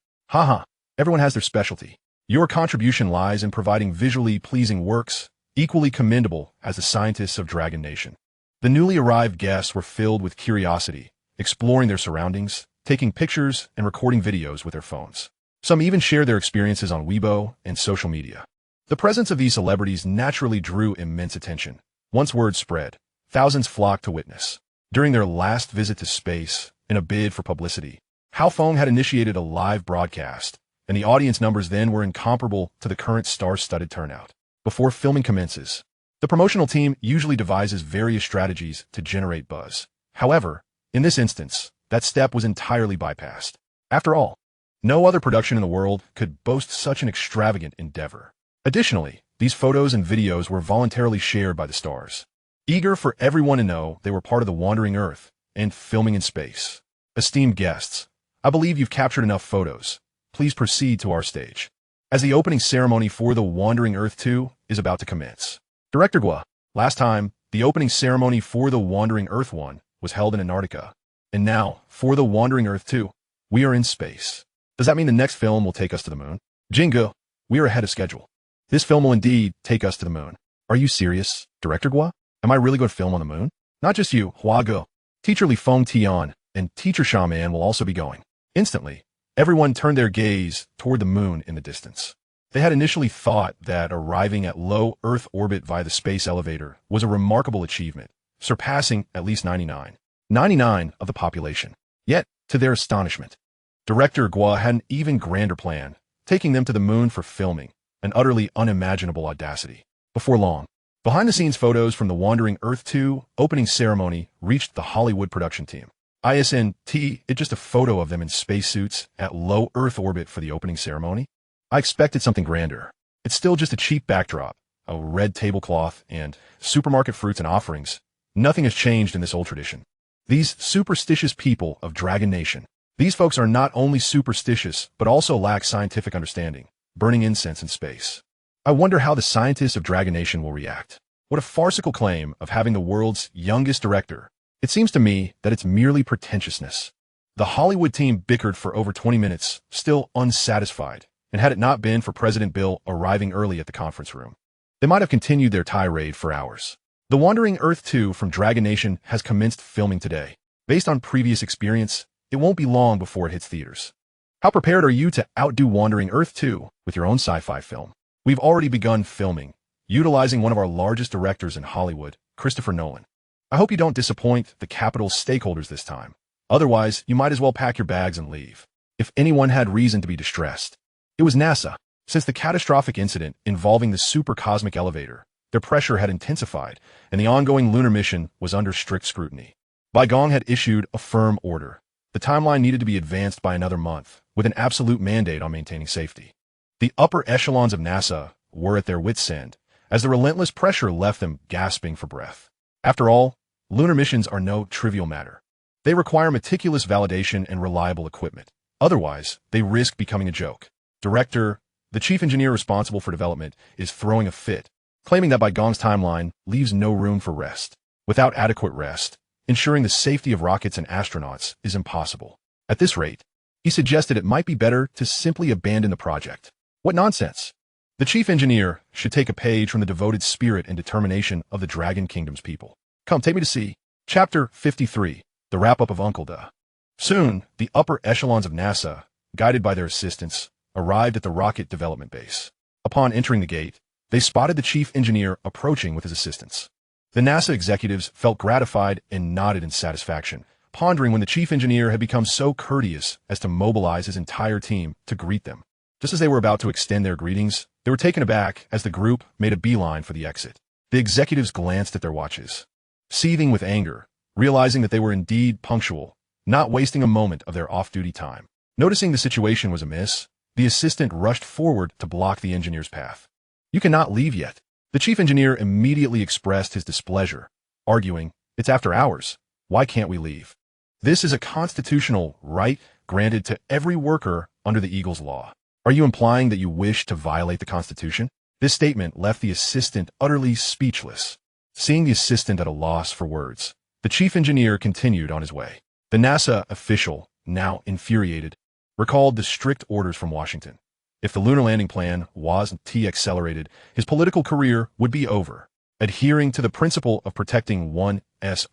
[SPEAKER 1] Everyone has their specialty. Your contribution lies in providing visually pleasing works, equally commendable as the scientists of Dragon Nation. The newly arrived guests were filled with curiosity, exploring their surroundings, taking pictures, and recording videos with their phones. Some even shared their experiences on Weibo and social media. The presence of these celebrities naturally drew immense attention. Once word spread, thousands flocked to witness. During their last visit to space, in a bid for publicity, Hao Feng had initiated a live broadcast, and the audience numbers then were incomparable to the current star-studded turnout. Before filming commences, the promotional team usually devises various strategies to generate buzz. However, in this instance, that step was entirely bypassed. After all, no other production in the world could boast such an extravagant endeavor. Additionally, these photos and videos were voluntarily shared by the stars, eager for everyone to know they were part of the Wandering Earth and filming in space. Esteemed guests, I believe you've captured enough photos. Please proceed to our stage, as the opening ceremony for the Wandering Earth 2 is about to commence. Director Gua, last time, the opening ceremony for the Wandering Earth 1 was held in Antarctica. And now, for the Wandering Earth 2, we are in space. Does that mean the next film will take us to the moon? Jingo, we are ahead of schedule. This film will indeed take us to the moon. Are you serious, Director Gua? Am I really going to film on the moon? Not just you, Hua Ge. Teacher Li Feng Tian and Teacher Shaman will also be going. Instantly, everyone turned their gaze toward the moon in the distance. They had initially thought that arriving at low Earth orbit via the space elevator was a remarkable achievement, surpassing at least 99 of the population. Yet, to their astonishment, Director Gua had an even grander plan, taking them to the moon for filming, an utterly unimaginable audacity. Before long, behind-the-scenes photos from the Wandering Earth 2 opening ceremony reached the Hollywood production team. ISNT, it's just a photo of them in spacesuits at low Earth orbit for the opening ceremony? I expected something grander. It's still just a cheap backdrop, a red tablecloth, and supermarket fruits and offerings. Nothing has changed in this old tradition. These superstitious people of Dragon Nation. These folks are not only superstitious, but also lack scientific understanding, burning incense in space. I wonder how the scientists of Dragon Nation will react. What a farcical claim of having the world's youngest director. It seems to me that it's merely pretentiousness. The Hollywood team bickered for over 20 minutes, still unsatisfied, and had it not been for President Bill arriving early at the conference room, they might have continued their tirade for hours. The Wandering Earth 2 from Dragon Nation has commenced filming today. Based on previous experience, it won't be long before it hits theaters. How prepared are you to outdo Wandering Earth 2 with your own sci-fi film? We've already begun filming, utilizing one of our largest directors in Hollywood, Christopher Nolan. I hope you don't disappoint the Capitol's stakeholders this time. Otherwise, you might as well pack your bags and leave. If anyone had reason to be distressed, it was NASA. Since the catastrophic incident involving the super-cosmic elevator, their pressure had intensified, and the ongoing lunar mission was under strict scrutiny. Gong had issued a firm order. The timeline needed to be advanced by another month, with an absolute mandate on maintaining safety. The upper echelons of NASA were at their wits' end, as the relentless pressure left them gasping for breath. After all, lunar missions are no trivial matter. They require meticulous validation and reliable equipment. Otherwise, they risk becoming a joke. Director, the chief engineer responsible for development, is throwing a fit, claiming that Gong's timeline leaves no room for rest. Without adequate rest, ensuring the safety of rockets and astronauts is impossible. At this rate, he suggested it might be better to simply abandon the project. What nonsense! The chief engineer should take a page from the devoted spirit and determination of the Dragon Kingdom's people. Come, take me to see. Chapter 53, the wrap-up of Uncle Da. Soon, the upper echelons of NASA, guided by their assistants, arrived at the rocket development base. Upon entering the gate, they spotted the chief engineer approaching with his assistants. The NASA executives felt gratified and nodded in satisfaction, pondering when the chief engineer had become so courteous as to mobilize his entire team to greet them. Just as they were about to extend their greetings, they were taken aback as the group made a beeline for the exit. The executives glanced at their watches, seething with anger, realizing that they were indeed punctual, not wasting a moment of their off-duty time. Noticing the situation was amiss, the assistant rushed forward to block the engineer's path. "You cannot leave yet." The chief engineer immediately expressed his displeasure, arguing, "It's after hours. Why can't we leave? This is a constitutional right granted to every worker under the Eagle's Law. Are you implying that you wish to violate the Constitution?" This statement left the assistant utterly speechless. Seeing the assistant at a loss for words, the chief engineer continued on his way. The NASA official, now infuriated, recalled the strict orders from Washington. If the lunar landing plan was accelerated, his political career would be over. Adhering to the principle of protecting one's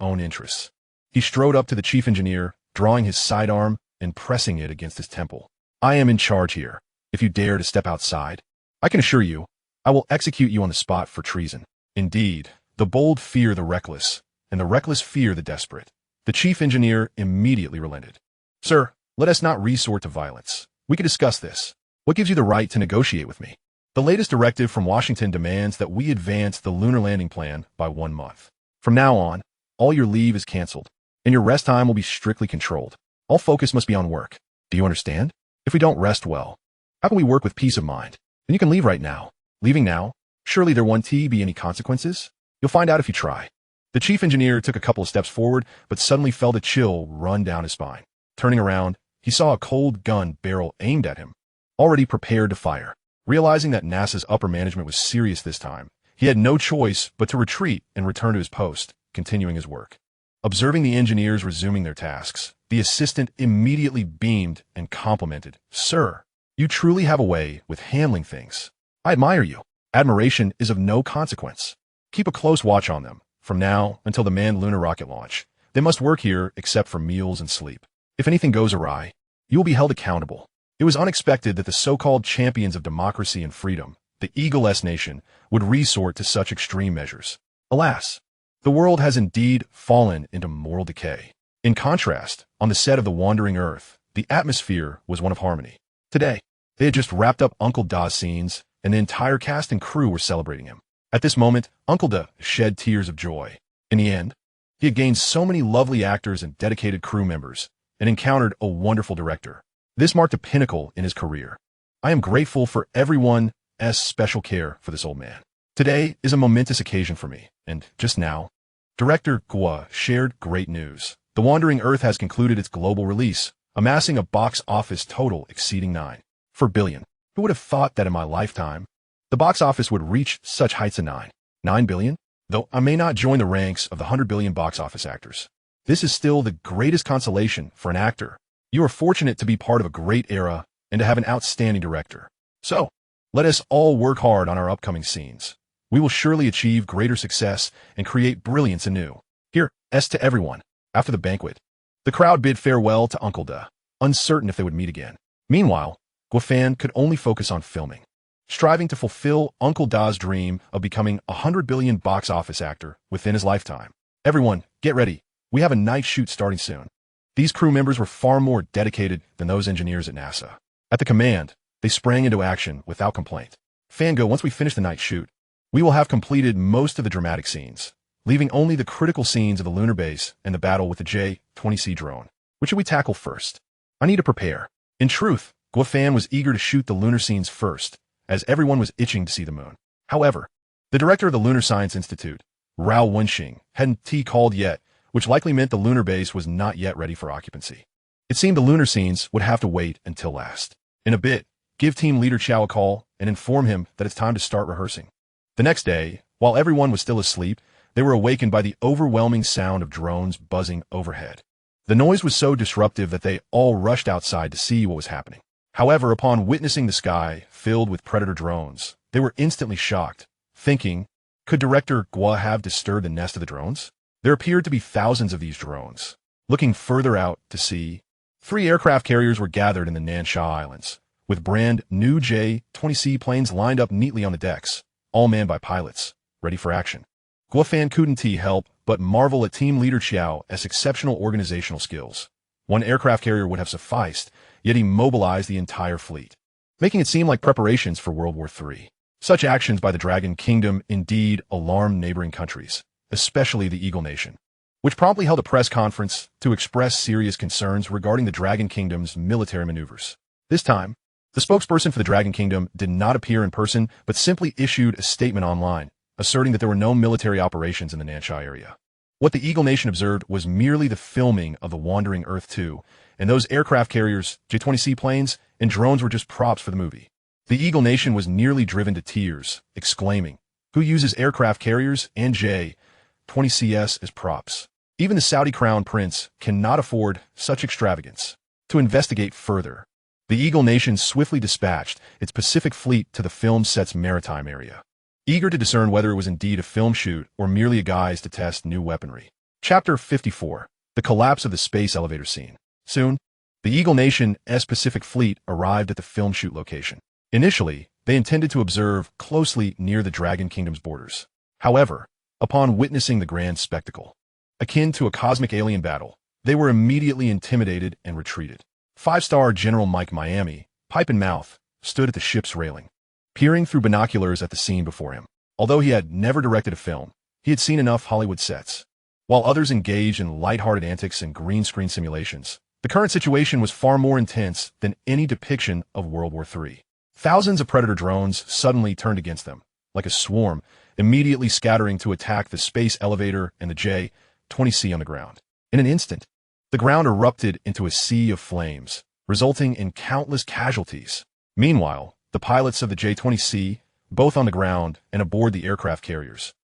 [SPEAKER 1] own interests, he strode up to the chief engineer, drawing his sidearm and pressing it against his temple. "I am in charge here. If you dare to step outside, I can assure you, I will execute you on the spot for treason." Indeed, the bold fear the reckless, and the reckless fear the desperate. The chief engineer immediately relented. "Sir, let us not resort to violence. We can discuss this. What gives you the right to negotiate with me?" The latest directive from Washington demands that we advance the lunar landing plan by 1 month. From now on, all your leave is canceled, and your rest time will be strictly controlled. All focus must be on work. Do you understand? If we don't rest well, how can we work with peace of mind? And you can leave right now. Leaving now? Surely there won't be any consequences? You'll find out if you try. The chief engineer took a couple of steps forward, but suddenly felt a chill run down his spine. Turning around, he saw a cold gun barrel aimed at him, already prepared to fire. Realizing that NASA's upper management was serious this time, he had no choice but to retreat and return to his post, continuing his work. Observing the engineers resuming their tasks, the assistant immediately beamed and complimented. "Sir, you truly have a way with handling things. I admire you. Admiration is of no consequence. Keep a close watch on them. From now until the manned lunar rocket launch, they must work here except for meals and sleep. If anything goes awry, you will be held accountable." It was unexpected that the so-called champions of democracy and freedom, the Eagle-S nation, would resort to such extreme measures. Alas, the world has indeed fallen into moral decay. In contrast, on the set of The Wandering Earth, the atmosphere was one of harmony. Today, they had just wrapped up Uncle Da's scenes, and the entire cast and crew were celebrating him. At this moment, Uncle Da shed tears of joy. In the end, he had gained so many lovely actors and dedicated crew members, and encountered a wonderful director. This marked a pinnacle in his career. I am grateful for everyone's special care for this old man. Today is a momentous occasion for me, and just now, Director Gua shared great news. The Wandering Earth has concluded its global release, amassing a box office total exceeding $9.4 billion. Who would have thought that in my lifetime, the box office would reach such heights of $9 billion? Though I may not join the ranks of the 100 billion box office actors, this is still the greatest consolation for an actor. You are fortunate to be part of a great era and to have an outstanding director. So, let us all work hard on our upcoming scenes. We will surely achieve greater success and create brilliance anew. Here's to everyone. After the banquet, the crowd bid farewell to Uncle Da, uncertain if they would meet again. Meanwhile, Guofan could only focus on filming, striving to fulfill Uncle Da's dream of becoming a 100 billion box office actor within his lifetime. Everyone, get ready. We have a night shoot starting soon. These crew members were far more dedicated than those engineers at NASA. At the command, they sprang into action without complaint. Fango, once we finish the night shoot, we will have completed most of the dramatic scenes, leaving only the critical scenes of the lunar base and the battle with the J-20C drone. Which should we tackle first? I need to prepare. In truth, Guofan was eager to shoot the lunar scenes first, as everyone was itching to see the moon. However, the director of the Lunar Science Institute, Rao Wenxing, hadn't called yet, which likely meant the lunar base was not yet ready for occupancy. It seemed the lunar scenes would have to wait until last. In a bit, give team leader Chow a call and inform him that it's time to start rehearsing. The next day, while everyone was still asleep, they were awakened by the overwhelming sound of drones buzzing overhead. The noise was so disruptive that they all rushed outside to see what was happening. However, upon witnessing the sky filled with predator drones, they were instantly shocked, thinking, could Director Gua have disturbed the nest of the drones? There appeared to be thousands of these drones. Looking further out to sea, 3 aircraft carriers were gathered in the Nansha Islands, with brand new J-20C planes lined up neatly on the decks, all manned by pilots, ready for action. Guofan couldn't help but marvel at team leader Chiao's exceptional organizational skills. One aircraft carrier would have sufficed, yet he mobilized the entire fleet, making it seem like preparations for World War III. Such actions by the Dragon Kingdom indeed alarmed neighboring countries, especially the Eagle Nation, which promptly held a press conference to express serious concerns regarding the Dragon Kingdom's military maneuvers. This time, the spokesperson for the Dragon Kingdom did not appear in person, but simply issued a statement online, asserting that there were no military operations in the Nansha area. What the Eagle Nation observed was merely the filming of the Wandering Earth 2, and those aircraft carriers, J-20C planes, and drones were just props for the movie. The Eagle Nation was nearly driven to tears, exclaiming, "Who uses aircraft carriers and J-20Cs as props? Even the Saudi crown prince cannot afford such extravagance." To investigate further, the Eagle Nation swiftly dispatched its Pacific Fleet to the film set's maritime area, eager to discern whether it was indeed a film shoot or merely a guise to test new weaponry. Chapter 54. The Collapse of the Space Elevator Scene. Soon, the Eagle Nation's Pacific Fleet arrived at the film shoot location. Initially, they intended to observe closely near the Dragon Kingdom's borders. However, upon witnessing the grand spectacle, akin to a cosmic alien battle, they were immediately intimidated and retreated. 5-star General Mike Miami, pipe in mouth, stood at the ship's railing, peering through binoculars at the scene before him. Although he had never directed a film, he had seen enough Hollywood sets. While others engaged in lighthearted antics and green screen simulations, the current situation was far more intense than any depiction of World War III. Thousands of predator drones suddenly turned against them, like a swarm, immediately scattering to attack the space elevator and the J-20C on the ground. In an instant, the ground erupted into a sea of flames, resulting in countless casualties. Meanwhile, the pilots of the J-20C, both on the ground and aboard the aircraft carriers,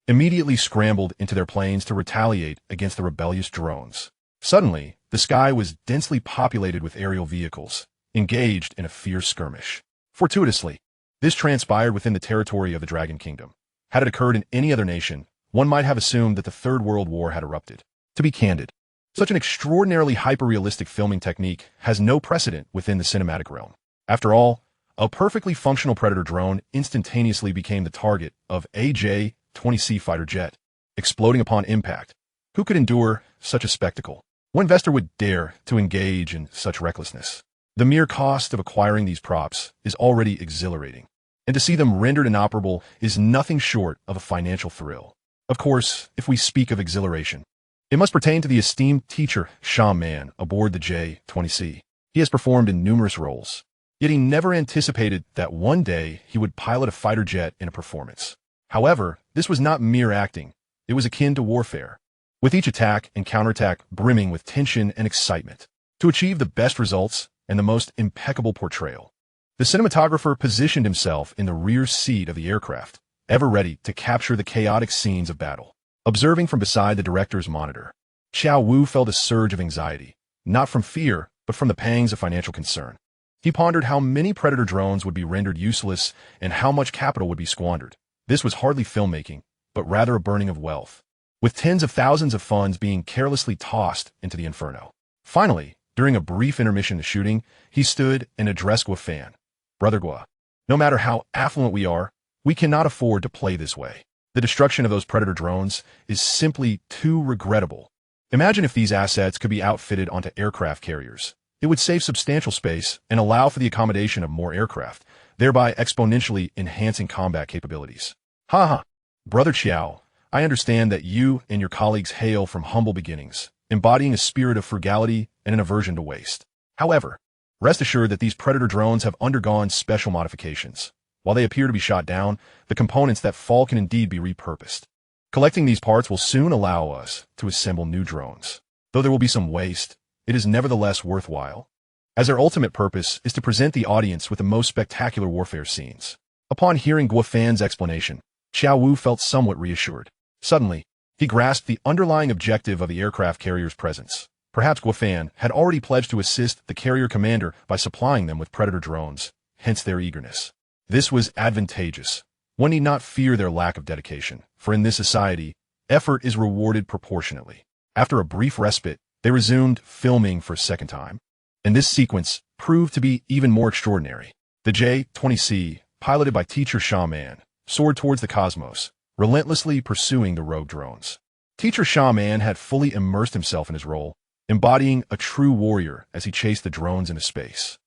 [SPEAKER 1] immediately scrambled into their planes to retaliate against the rebellious drones. Suddenly, the sky was densely populated with aerial vehicles, engaged in a fierce skirmish. Fortuitously, this transpired within the territory of the Dragon Kingdom. Had it occurred in any other nation, one might have assumed that the Third World War had erupted. To be candid, such an extraordinarily hyper-realistic filming technique has no precedent within the cinematic realm. After all, a perfectly functional Predator drone instantaneously became the target of a J-20C fighter jet, exploding upon impact. Who could endure such a spectacle? What investor would dare to engage in such recklessness? The mere cost of acquiring these props is already exhilarating, and to see them rendered inoperable is nothing short of a financial thrill. Of course, if we speak of exhilaration, it must pertain to the esteemed teacher Sham Man aboard the J-20C. He has performed in numerous roles, yet he never anticipated that one day he would pilot a fighter jet in a performance. However, this was not mere acting. It was akin to warfare, with each attack and counterattack brimming with tension and excitement. To achieve the best results and the most impeccable portrayal, the cinematographer positioned himself in the rear seat of the aircraft, ever ready to capture the chaotic scenes of battle. Observing from beside the director's monitor, Xiao Wu felt a surge of anxiety, not from fear, but from the pangs of financial concern. He pondered how many Predator drones would be rendered useless and how much capital would be squandered. This was hardly filmmaking, but rather a burning of wealth, with tens of thousands of funds being carelessly tossed into the inferno. Finally, During a brief intermission in the shooting, he stood and addressed Guafan. Brother Gua, no matter how affluent we cannot afford to play this way. The destruction of those Predator drones is simply too regrettable. Imagine if these assets could be outfitted onto aircraft carriers. It would save substantial space and allow for the accommodation of more aircraft, thereby exponentially enhancing combat capabilities. Haha, Brother Chiao, I understand that you and your colleagues hail from humble beginnings, embodying a spirit of frugality and an aversion to waste. However, rest assured that these Predator drones have undergone special modifications. While they appear to be shot down, the components that fall can indeed be repurposed. Collecting these parts will soon allow us to assemble new drones. Though there will be some waste, it is nevertheless worthwhile, as their ultimate purpose is to present the audience with the most spectacular warfare scenes. Upon hearing Guafan's explanation, Xiao Wu felt somewhat reassured. Suddenly, he grasped the underlying objective of the aircraft carrier's presence. Perhaps Guafan had already pledged to assist the carrier commander by supplying them with Predator drones, hence their eagerness. This was advantageous. One need not fear their lack of dedication, for in this society, effort is rewarded proportionately. After a brief respite, they resumed filming for a second time, and this sequence proved to be even more extraordinary. The J-20C, piloted by Teacher Shaman, soared towards the cosmos, relentlessly pursuing the rogue drones. Teacher Shaman had fully immersed himself in his role, embodying a true warrior as he chased the drones into space,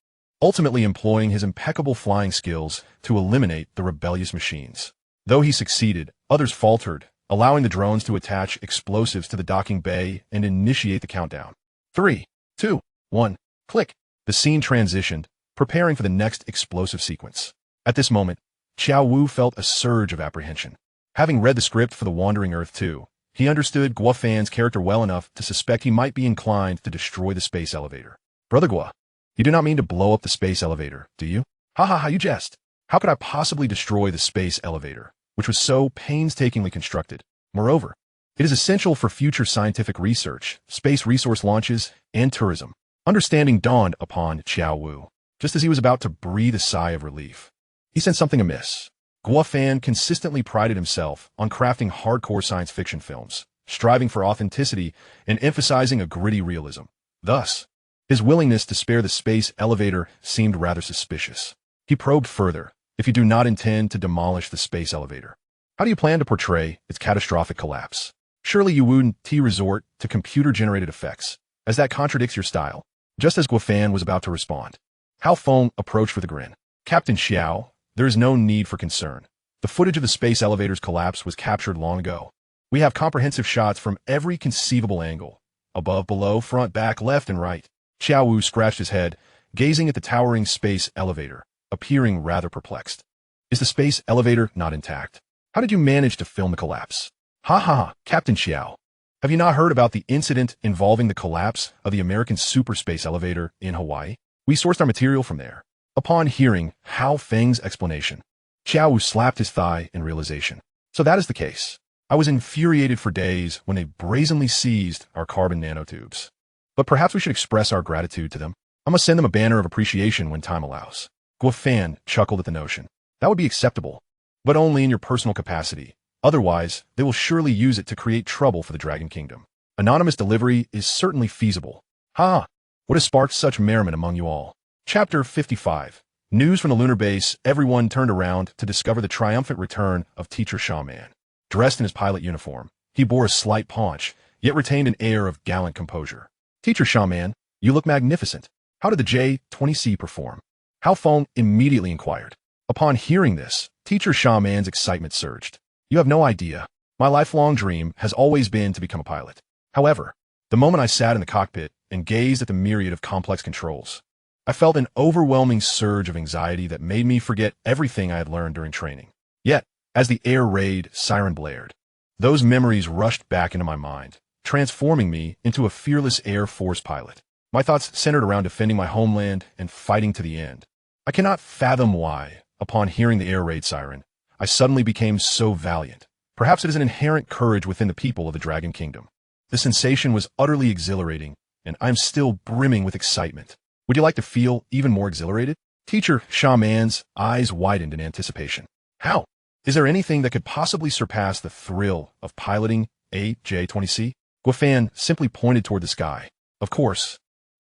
[SPEAKER 1] ultimately employing his impeccable flying skills to eliminate the rebellious machines. Though he succeeded, others faltered, allowing the drones to attach explosives to the docking bay and initiate the countdown. 3, 2, 1, click. The scene transitioned, preparing for the next explosive sequence. At this moment, Xiao Wu felt a surge of apprehension. Having read the script for The Wandering Earth 2, he understood Guafan's character well enough to suspect he might be inclined to destroy the space elevator. Brother Gua, you do not mean to blow up the space elevator, do you? Ha ha ha, you jest. How could I possibly destroy the space elevator, which was so painstakingly constructed? Moreover, it is essential for future scientific research, space resource launches, and tourism. Understanding dawned upon Xiao Wu, just as he was about to breathe a sigh of relief. He sensed something amiss. Guafan consistently prided himself on crafting hardcore science fiction films, striving for authenticity and emphasizing a gritty realism. Thus, his willingness to spare the space elevator seemed rather suspicious. He probed further. If you do not intend to demolish the space elevator, how do you plan to portray its catastrophic collapse? Surely you wouldn't resort to computer-generated effects, as that contradicts your style. Just as Guafan was about to respond, Hao Feng approached with a grin. Captain Xiao, there is no need for concern. The footage of the space elevator's collapse was captured long ago. We have comprehensive shots from every conceivable angle. Above, below, front, back, left, and right. Xiao Wu scratched his head, gazing at the towering space elevator, appearing rather perplexed. Is the space elevator not intact? How did you manage to film the collapse? Ha ha ha, Captain Xiao. Have you not heard about the incident involving the collapse of the American super space elevator in Hawaii? We sourced our material from there. Upon hearing Hao Feng's explanation, Xiao Wu slapped his thigh in realization. So that is the case. I was infuriated for days when they brazenly seized our carbon nanotubes. But perhaps we should express our gratitude to them. I must send them a banner of appreciation when time allows. Guafan chuckled at the notion. That would be acceptable, but only in your personal capacity. Otherwise, they will surely use it to create trouble for the Dragon Kingdom. Anonymous delivery is certainly feasible. Ha! What has sparked such merriment among you all? Chapter 55. News from the lunar base. Everyone turned around to discover the triumphant return of Teacher Shaman. Dressed in his pilot uniform, he bore a slight paunch, yet retained an air of gallant composure. Teacher Shaman, you look magnificent. How did the J-20C perform? Hao Feng immediately inquired. Upon hearing this, Teacher Shaman's excitement surged. You have no idea. My lifelong dream has always been to become a pilot. However, the moment I sat in the cockpit and gazed at the myriad of complex controls, I felt an overwhelming surge of anxiety that made me forget everything I had learned during training. Yet, as the air raid siren blared, those memories rushed back into my mind, transforming me into a fearless Air Force pilot. My thoughts centered around defending my homeland and fighting to the end. I cannot fathom why, upon hearing the air raid siren, I suddenly became so valiant. Perhaps it is an inherent courage within the people of the Dragon Kingdom. The sensation was utterly exhilarating, and I am still brimming with excitement. Would you like to feel even more exhilarated? Teacher Shaman's eyes widened in anticipation. How? Is there anything that could possibly surpass the thrill of piloting a J-20C? Guafan simply pointed toward the sky. Of course.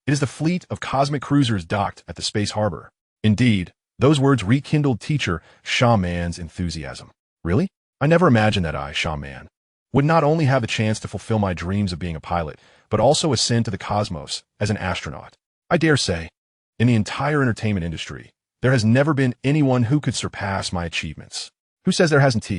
[SPEAKER 1] It is the fleet of cosmic cruisers docked at the space harbor. Indeed, those words rekindled teacher Sha Man's enthusiasm. Really? I never imagined that I, Sha Man, would not only have the chance to fulfill my dreams of being a pilot, but also ascend to the cosmos as an astronaut. I dare say, in the entire entertainment industry, there has never been anyone who could surpass my achievements. Who says there hasn't?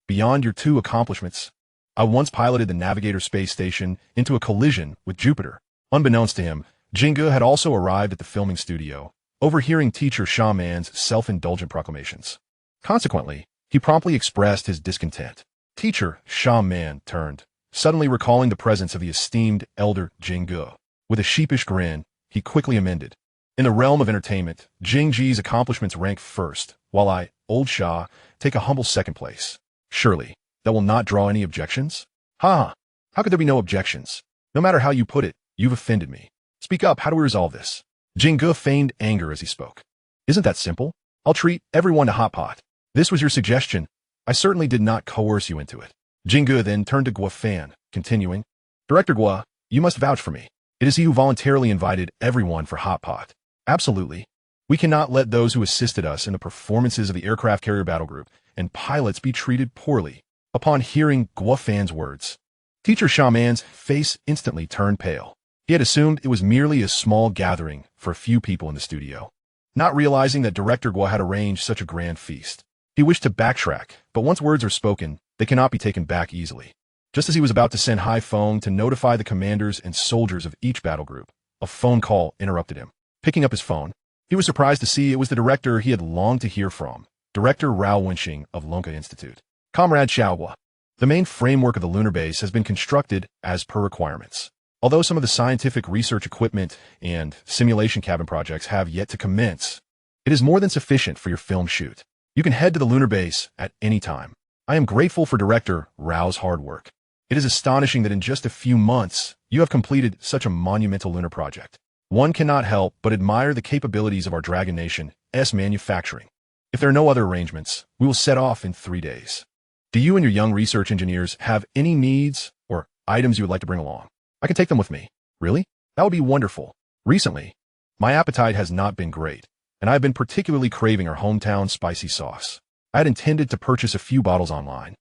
[SPEAKER 1] Beyond your two accomplishments, I once piloted the Navigator space station into a collision with Jupiter. Unbeknownst to him, Jingu had also arrived at the filming studio, overhearing teacher Sha Man's self-indulgent proclamations. Consequently, he promptly expressed his discontent. Teacher Sha Man turned, suddenly recalling the presence of the esteemed elder Jingu. With a sheepish grin, he quickly amended. In the realm of entertainment, Jingji's accomplishments rank first, while I, old Sha, take a humble second place. Surely, that will not draw any objections? Ha! How could there be no objections? No matter how you put it, you've offended me. Speak up, how do we resolve this? Jingu feigned anger as he spoke. Isn't that simple? I'll treat everyone to hot pot. This was your suggestion. I certainly did not coerce you into it. Jingu then turned to Guo Fan, continuing, Director Guo, you must vouch for me. It is he who voluntarily invited everyone for hot pot. Absolutely. We cannot let those who assisted us in the performances of the aircraft carrier battle group and pilots be treated poorly. Upon hearing Guo Fan's words, teacher Sha Man's face instantly turned pale. He had assumed it was merely a small gathering for a few people in the studio, not realizing that Director Guo had arranged such a grand feast. He wished to backtrack, but once words are spoken, they cannot be taken back easily. Just as he was about to send high phone to notify the commanders and soldiers of each battle group, a phone call interrupted him. Picking up his phone, he was surprised to see it was the director he had longed to hear from, Director Rao Wenxing of Lonka Institute. Comrade Xiaohua, the main framework of the lunar base has been constructed as per requirements. Although some of the scientific research equipment and simulation cabin projects have yet to commence, it is more than sufficient for your film shoot. You can head to the lunar base at any time. I am grateful for Director Rao's hard work. It is astonishing that in just a few months, you have completed such a monumental lunar project. One cannot help but admire the capabilities of our Dragon Nation's manufacturing. If there are no other arrangements, we will set off in 3 days. Do you and your young research engineers have any needs or items you would like to bring along? I can take them with me. Really? That would be wonderful. Recently, my appetite has not been great, and I have been particularly craving our hometown spicy sauce. I had intended to purchase a few bottles online,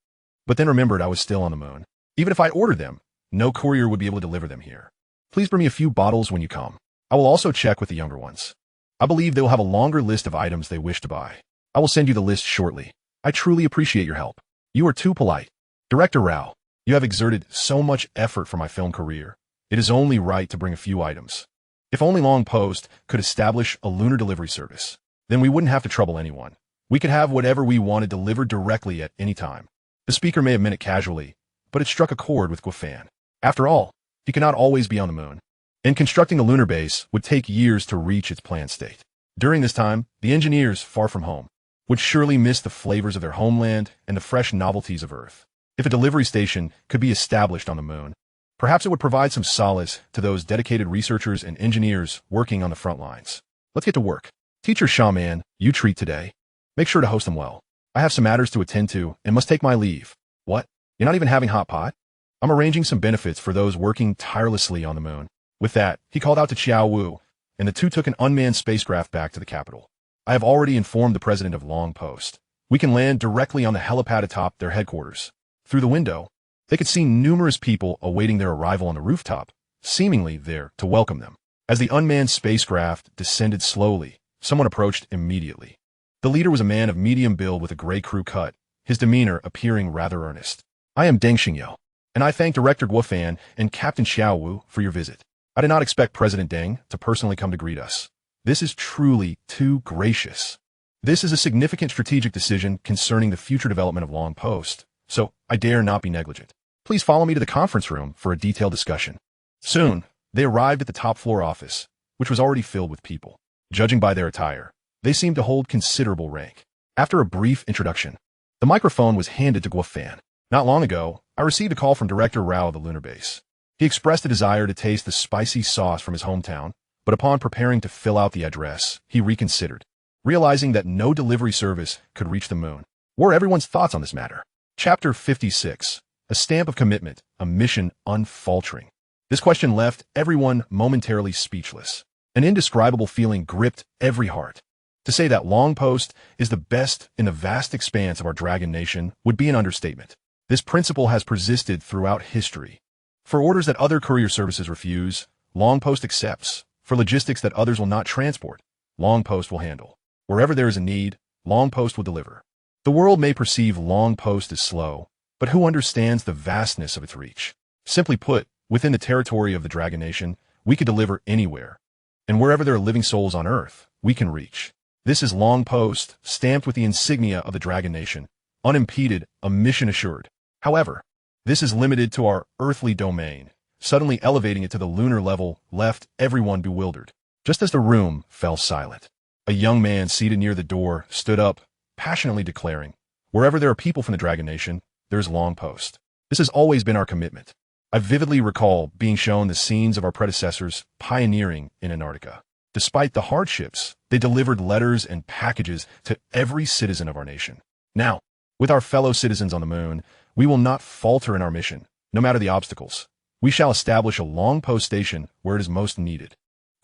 [SPEAKER 1] but then remembered I was still on the moon. Even if I ordered them, no courier would be able to deliver them here. Please bring me a few bottles when you come. I will also check with the younger ones. I believe they will have a longer list of items they wish to buy. I will send you the list shortly. I truly appreciate your help. You are too polite. Director Rao, you have exerted so much effort for my film career. It is only right to bring a few items. If only Long Post could establish a lunar delivery service, then we wouldn't have to trouble anyone. We could have whatever we wanted delivered directly at any time. The speaker may have meant it casually, but it struck a chord with Guo Fan. After all, he cannot always be on the moon, and constructing the lunar base would take years to reach its planned state. During this time, the engineers, far from home, would surely miss the flavors of their homeland and the fresh novelties of Earth. If a delivery station could be established on the moon, perhaps it would provide some solace to those dedicated researchers and engineers working on the front lines. Let's get to work. Teacher Sha Man, you treat today. Make sure to host them well. I have some matters to attend to and must take my leave. What? You're not even having hot pot? I'm arranging some benefits for those working tirelessly on the moon. With that, he called out to Qiao Wu, and the two took an unmanned spacecraft back to the capital. I have already informed the president of Long Post. We can land directly on the helipad atop their headquarters. Through the window, they could see numerous people awaiting their arrival on the rooftop, seemingly there to welcome them. As the unmanned spacecraft descended slowly, someone approached immediately. The leader was a man of medium build with a gray crew cut, his demeanor appearing rather earnest. I am Deng Xingyou, and I thank Director Guo Fan and Captain Xiao Wu for your visit. I did not expect President Deng to personally come to greet us. This is truly too gracious. This is a significant strategic decision concerning the future development of Long Post, so I dare not be negligent. Please follow me to the conference room for a detailed discussion. Soon, they arrived at the top floor office, which was already filled with people. Judging by their attire, they seemed to hold considerable rank. After a brief introduction, the microphone was handed to Guo Fan. Not long ago, I received a call from Director Rao of the lunar base. He expressed a desire to taste the spicy sauce from his hometown, but upon preparing to fill out the address, he reconsidered, realizing that no delivery service could reach the moon. What are everyone's thoughts on this matter? Chapter 56. A stamp of commitment, a mission unfaltering. This question left everyone momentarily speechless. An indescribable feeling gripped every heart. To say that Long Post is the best in the vast expanse of our Dragon Nation would be an understatement. This principle has persisted throughout history. For orders that other courier services refuse, Long Post accepts. For logistics that others will not transport, Long Post will handle. Wherever there is a need, Long Post will deliver. The world may perceive Long Post as slow, but who understands the vastness of its reach? Simply put, within the territory of the Dragon Nation, we can deliver anywhere. And wherever there are living souls on Earth, we can reach. This is Long Post, stamped with the insignia of the Dragon Nation, unimpeded, a mission assured. However, this is limited to our earthly domain. Suddenly elevating it to the lunar level left everyone bewildered. Just as the room fell silent, a young man seated near the door stood up, passionately declaring, "Wherever there are people from the Dragon Nation, there's Long Post. This has always been our commitment." I vividly recall being shown the scenes of our predecessors pioneering in Antarctica. Despite the hardships, they delivered letters and packages to every citizen of our nation. Now, with our fellow citizens on the moon, we will not falter in our mission, no matter the obstacles. We shall establish a Long Post station where it is most needed.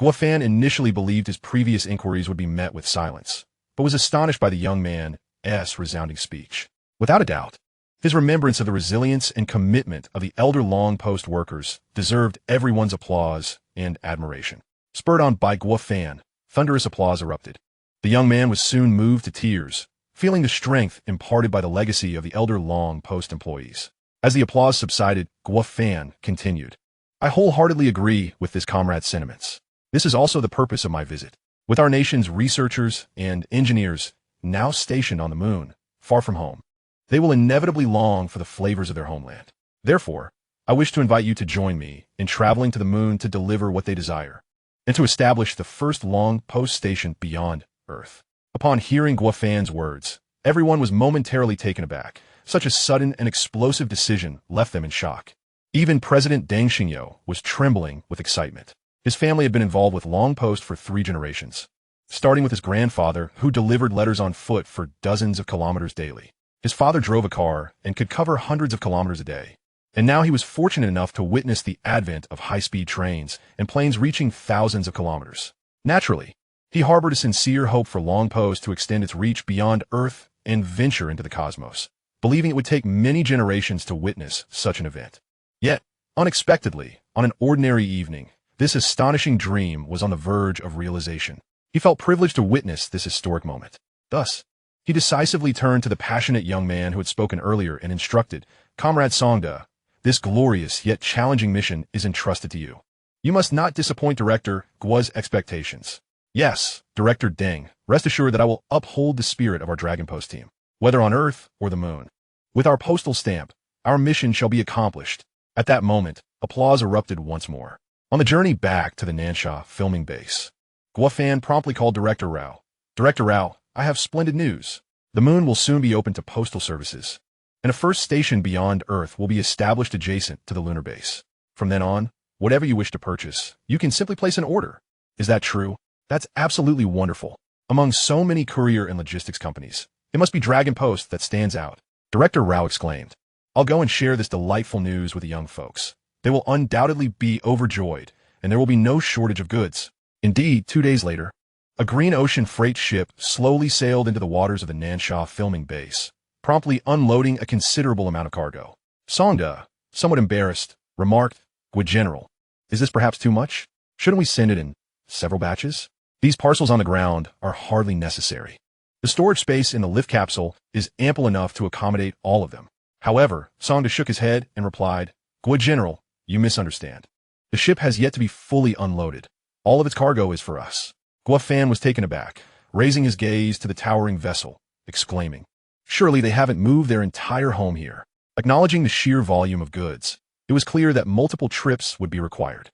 [SPEAKER 1] Guofan initially believed his previous inquiries would be met with silence, but was astonished by the young man's resounding speech. Without a doubt, his remembrance of the resilience and commitment of the elder Long Post workers deserved everyone's applause and admiration. Spurred on by Guofan, thunderous applause erupted. The young man was soon moved to tears, feeling the strength imparted by the legacy of the elder Long Post employees. As the applause subsided, Guofan continued, "I wholeheartedly agree with this comrade's sentiments. This is also the purpose of my visit. With our nation's researchers and engineers now stationed on the moon, far from home, they will inevitably long for the flavors of their homeland. Therefore, I wish to invite you to join me in traveling to the moon to deliver what they desire, and to establish the first Long Post station beyond Earth." Upon hearing Guofan's words, everyone was momentarily taken aback. Such a sudden and explosive decision left them in shock. Even President Deng Xingyo was trembling with excitement. His family had been involved with Long Post for 3 generations, starting with his grandfather, who delivered letters on foot for dozens of kilometers daily. His father drove a car and could cover hundreds of kilometers a day. And now he was fortunate enough to witness the advent of high-speed trains and planes reaching thousands of kilometers. Naturally, he harbored a sincere hope for Long Post to extend its reach beyond Earth and venture into the cosmos, believing it would take many generations to witness such an event. Yet, unexpectedly, on an ordinary evening, this astonishing dream was on the verge of realization. He felt privileged to witness this historic moment. Thus, he decisively turned to the passionate young man who had spoken earlier and instructed, "Comrade Songda, this glorious yet challenging mission is entrusted to you. You must not disappoint Director Guo's expectations." "Yes, Director Deng, rest assured that I will uphold the spirit of our Dragon Post team, whether on Earth or the moon. With our postal stamp, our mission shall be accomplished." At that moment, applause erupted once more. On the journey back to the Nansha filming base, Guofan promptly called Director Rao. "Director Rao, I have splendid news. The moon will soon be open to postal services, and a first station beyond Earth will be established adjacent to the lunar base. From then on, whatever you wish to purchase, you can simply place an order." "Is that true?" "That's absolutely wonderful. Among so many courier and logistics companies, it must be Dragon Post that stands out." Director Rao exclaimed, "I'll go and share this delightful news with the young folks. They will undoubtedly be overjoyed, and there will be no shortage of goods." Indeed, 2 days later, a green ocean freight ship slowly sailed into the waters of the Nansha filming base, promptly unloading a considerable amount of cargo. Songda, somewhat embarrassed, remarked, "General, is this perhaps too much? Shouldn't we send it in several batches? These parcels on the ground are hardly necessary. The storage space in the lift capsule is ample enough to accommodate all of them." However, Songda shook his head and replied, "General, you misunderstand. The ship has yet to be fully unloaded. All of its cargo is for us." Guofan was taken aback, raising his gaze to the towering vessel, exclaiming, "Surely they haven't moved their entire home here." Acknowledging the sheer volume of goods, it was clear that multiple trips would be required.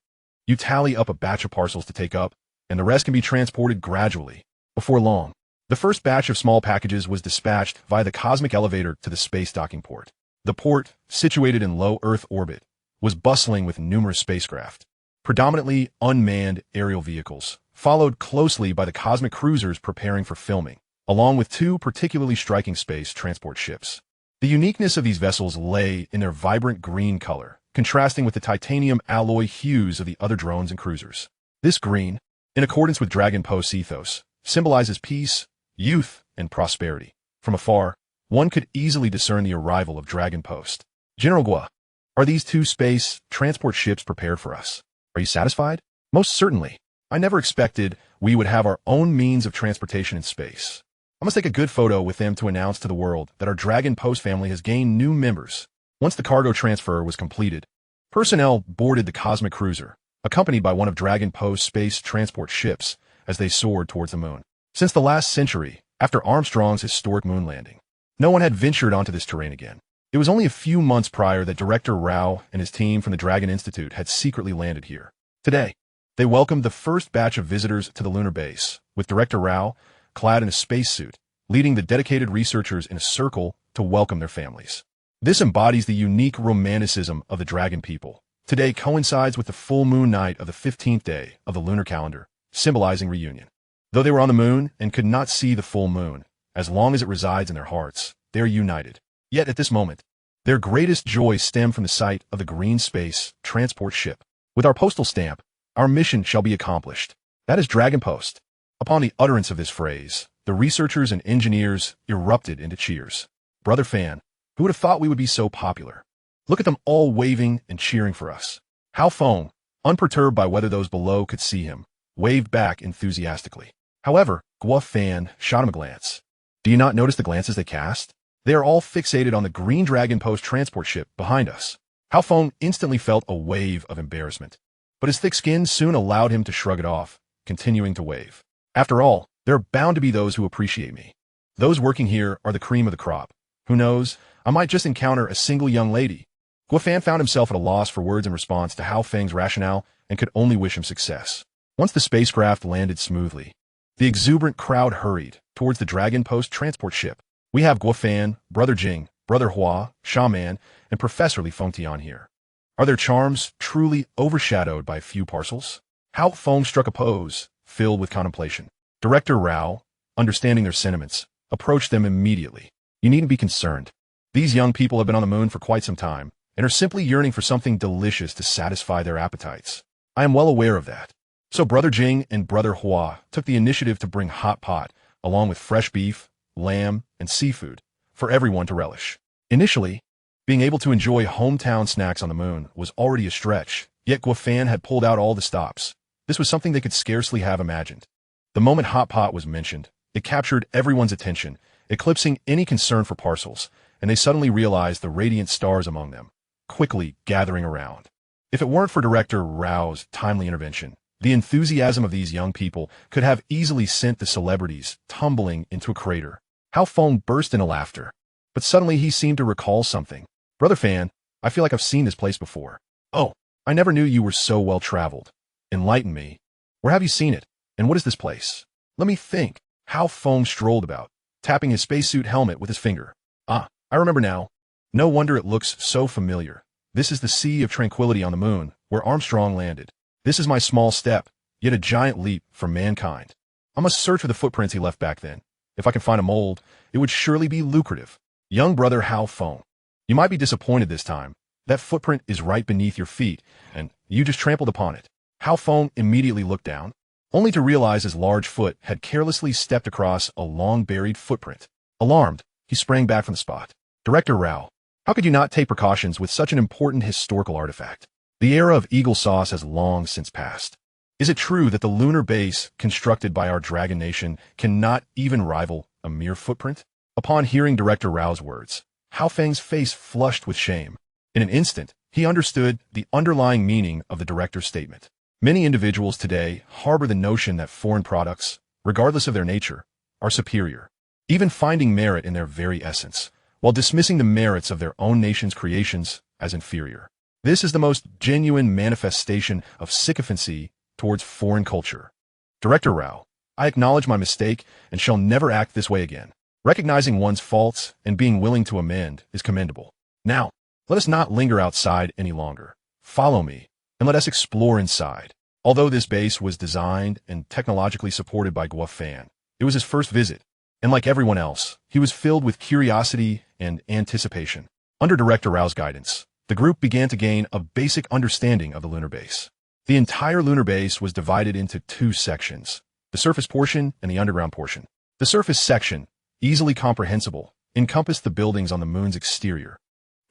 [SPEAKER 1] You tally up a batch of parcels to take up, and the rest can be transported gradually. Before long, the first batch of small packages was dispatched via the cosmic elevator to the space docking port. The port, situated in low Earth orbit, was bustling with numerous spacecraft, predominantly unmanned aerial vehicles, followed closely by the cosmic cruisers preparing for filming, along with 2 particularly striking space transport ships. The uniqueness of these vessels lay in their vibrant green color, contrasting with the titanium alloy hues of the other drones and cruisers. This green, in accordance with Dragon Post's ethos, symbolizes peace, youth, and prosperity. From afar, one could easily discern the arrival of Dragon Post. General Gua, are these two space transport ships prepared for us? Are you satisfied? Most certainly. I never expected we would have our own means of transportation in space. I must take a good photo with them to announce to the world that our Dragon Post family has gained new members. Once the cargo transfer was completed, personnel boarded the cosmic cruiser, accompanied by one of Dragon Post's space transport ships as they soared towards the moon. Since the last century, after Armstrong's historic moon landing, no one had ventured onto this terrain again. It was only a few months prior that Director Rao and his team from the Dragon Institute had secretly landed here. Today, they welcomed the first batch of visitors to the lunar base, with Director Rao, clad in a spacesuit, leading the dedicated researchers in a circle to welcome their families. This embodies the unique romanticism of the Dragon people. Today coincides with the full moon night of the 15th day of the lunar calendar, symbolizing reunion. Though they were on the moon and could not see the full moon, as long as it resides in their hearts, they are united. Yet at this moment, their greatest joy stemmed from the sight of the green space transport ship. With our postal stamp, our mission shall be accomplished. That is Dragon Post. Upon the utterance of this phrase, the researchers and engineers erupted into cheers. Brother Fan, who would have thought we would be so popular? Look at them all waving and cheering for us. Hao Feng, unperturbed by whether those below could see him, waved back enthusiastically. However, Gua Fan shot him a glance. Do you not notice the glances they cast? They are all fixated on the green Dragon Post transport ship behind us. Hao Feng instantly felt a wave of embarrassment, but his thick skin soon allowed him to shrug it off, continuing to wave. After all, there are bound to be those who appreciate me. Those working here are the cream of the crop. Who knows, I might just encounter a single young lady. Gua Fan found himself at a loss for words in response to Hao Feng's rationale and could only wish him success. Once the spacecraft landed smoothly, the exuberant crowd hurried towards the Dragon Post transport ship. We have Gua Fan, Brother Jing, Brother Hua, Shaman, and Professor Li Fengtian here. Are their charms truly overshadowed by a few parcels? Hao Feng struck a pose, filled with contemplation. Director Rao, understanding their sentiments, approached them immediately. You needn't be concerned. These young people have been on the moon for quite some time, and are simply yearning for something delicious to satisfy their appetites. I am well aware of that. So Brother Jing and Brother Hua took the initiative to bring hot pot, along with fresh beef, lamb, and seafood, for everyone to relish. Initially, being able to enjoy hometown snacks on the moon was already a stretch, yet Gua Fan had pulled out all the stops. This was something they could scarcely have imagined. The moment hot pot was mentioned, it captured everyone's attention, eclipsing any concern for parcels, and they suddenly realized the radiant stars among them, quickly gathering around. If it weren't for Director Rao's timely intervention, the enthusiasm of these young people could have easily sent the celebrities tumbling into a crater. Hao Feng burst into laughter, but suddenly he seemed to recall something. Brother Fan, I feel like I've seen this place before. Oh, I never knew you were so well-traveled. Enlighten me. Where have you seen it? And what is this place? Let me think. Hao Feng strolled about, tapping his spacesuit helmet with his finger. Ah, I remember now. No wonder it looks so familiar. This is the Sea of Tranquility on the moon, where Armstrong landed. This is my small step, yet a giant leap for mankind. I must search for the footprints he left back then. If I can find a mold, it would surely be lucrative. Young brother Hao Feng, you might be disappointed this time. That footprint is right beneath your feet, and you just trampled upon it. Hao Feng immediately looked down, only to realize his large foot had carelessly stepped across a long-buried footprint. Alarmed, he sprang back from the spot. Director Rao, how could you not take precautions with such an important historical artifact? The era of eagle sauce has long since passed. Is it true that the lunar base constructed by our Dragon Nation cannot even rival a mere footprint? Upon hearing Director Rao's words, Hao Feng's face flushed with shame. In an instant, he understood the underlying meaning of the director's statement. Many individuals today harbor the notion that foreign products, regardless of their nature, are superior, even finding merit in their very essence, while dismissing the merits of their own nation's creations as inferior. This is the most genuine manifestation of sycophancy towards foreign culture. Director Rao, I acknowledge my mistake and shall never act this way again. Recognizing one's faults and being willing to amend is commendable. Now, let us not linger outside any longer. Follow me, and let us explore inside. Although this base was designed and technologically supported by Gua Fan, it was his first visit, and like everyone else, he was filled with curiosity and anticipation. Under Director Rao's guidance, the group began to gain a basic understanding of the lunar base. The entire lunar base was divided into two sections, the surface portion and the underground portion. The surface section, easily comprehensible, encompassed the buildings on the moon's exterior,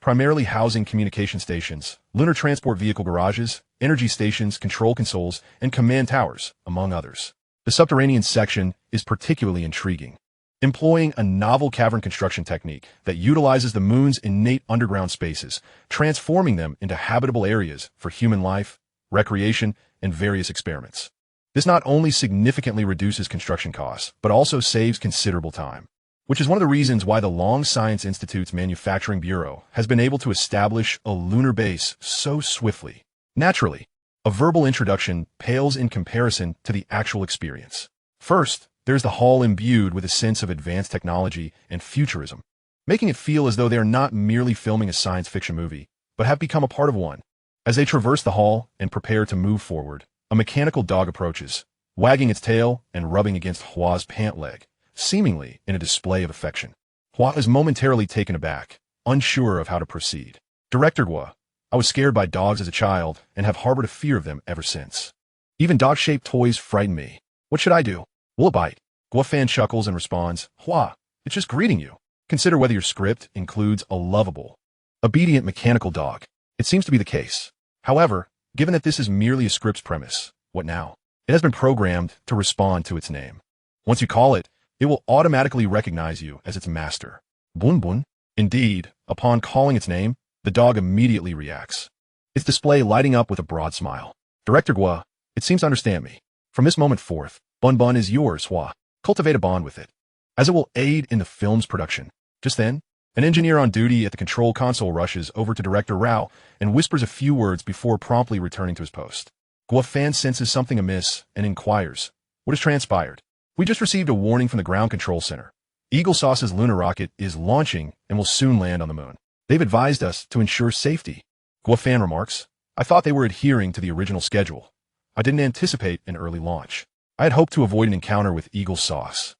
[SPEAKER 1] primarily housing communication stations, lunar transport vehicle garages, energy stations, control consoles, and command towers, among others. The subterranean section is particularly intriguing, employing a novel cavern construction technique that utilizes the moon's innate underground spaces, transforming them into habitable areas for human life, recreation, and various experiments. This not only significantly reduces construction costs, but also saves considerable time, which is one of the reasons why the Long Science Institute's Manufacturing Bureau has been able to establish a lunar base so swiftly. Naturally, a verbal introduction pales in comparison to the actual experience. First, there's the hall imbued with a sense of advanced technology and futurism, making it feel as though they are not merely filming a science fiction movie, but have become a part of one. As they traverse the hall and prepare to move forward, a mechanical dog approaches, wagging its tail and rubbing against Hua's pant leg, seemingly in a display of affection. Hua is momentarily taken aback, unsure of how to proceed. Director Hua, I was scared by dogs as a child and have harbored a fear of them ever since. Even dog-shaped toys frighten me. What should I do? Will it bite? Guofan chuckles and responds, Hua, it's just greeting you. Consider whether your script includes a lovable, obedient mechanical dog. It seems to be the case. However, given that this is merely a script's premise, what now? It has been programmed to respond to its name. Once you call it, it will automatically recognize you as its master. Bun Bun. Indeed, upon calling its name, the dog immediately reacts, its display lighting up with a broad smile. Director Hua, it seems to understand me. From this moment forth, Bun Bun is yours, Hua. Cultivate a bond with it, as it will aid in the film's production. Just then, an engineer on duty at the control console rushes over to Director Rao and whispers a few words before promptly returning to his post. Guofan senses something amiss and inquires, what has transpired? We just received a warning from the ground control center. Eagle Sauce's lunar rocket is launching and will soon land on the moon. They've advised us to ensure safety. Guofan remarks, I thought they were adhering to the original schedule. I didn't anticipate an early launch. I had hoped to avoid an encounter with Eagle Sauce,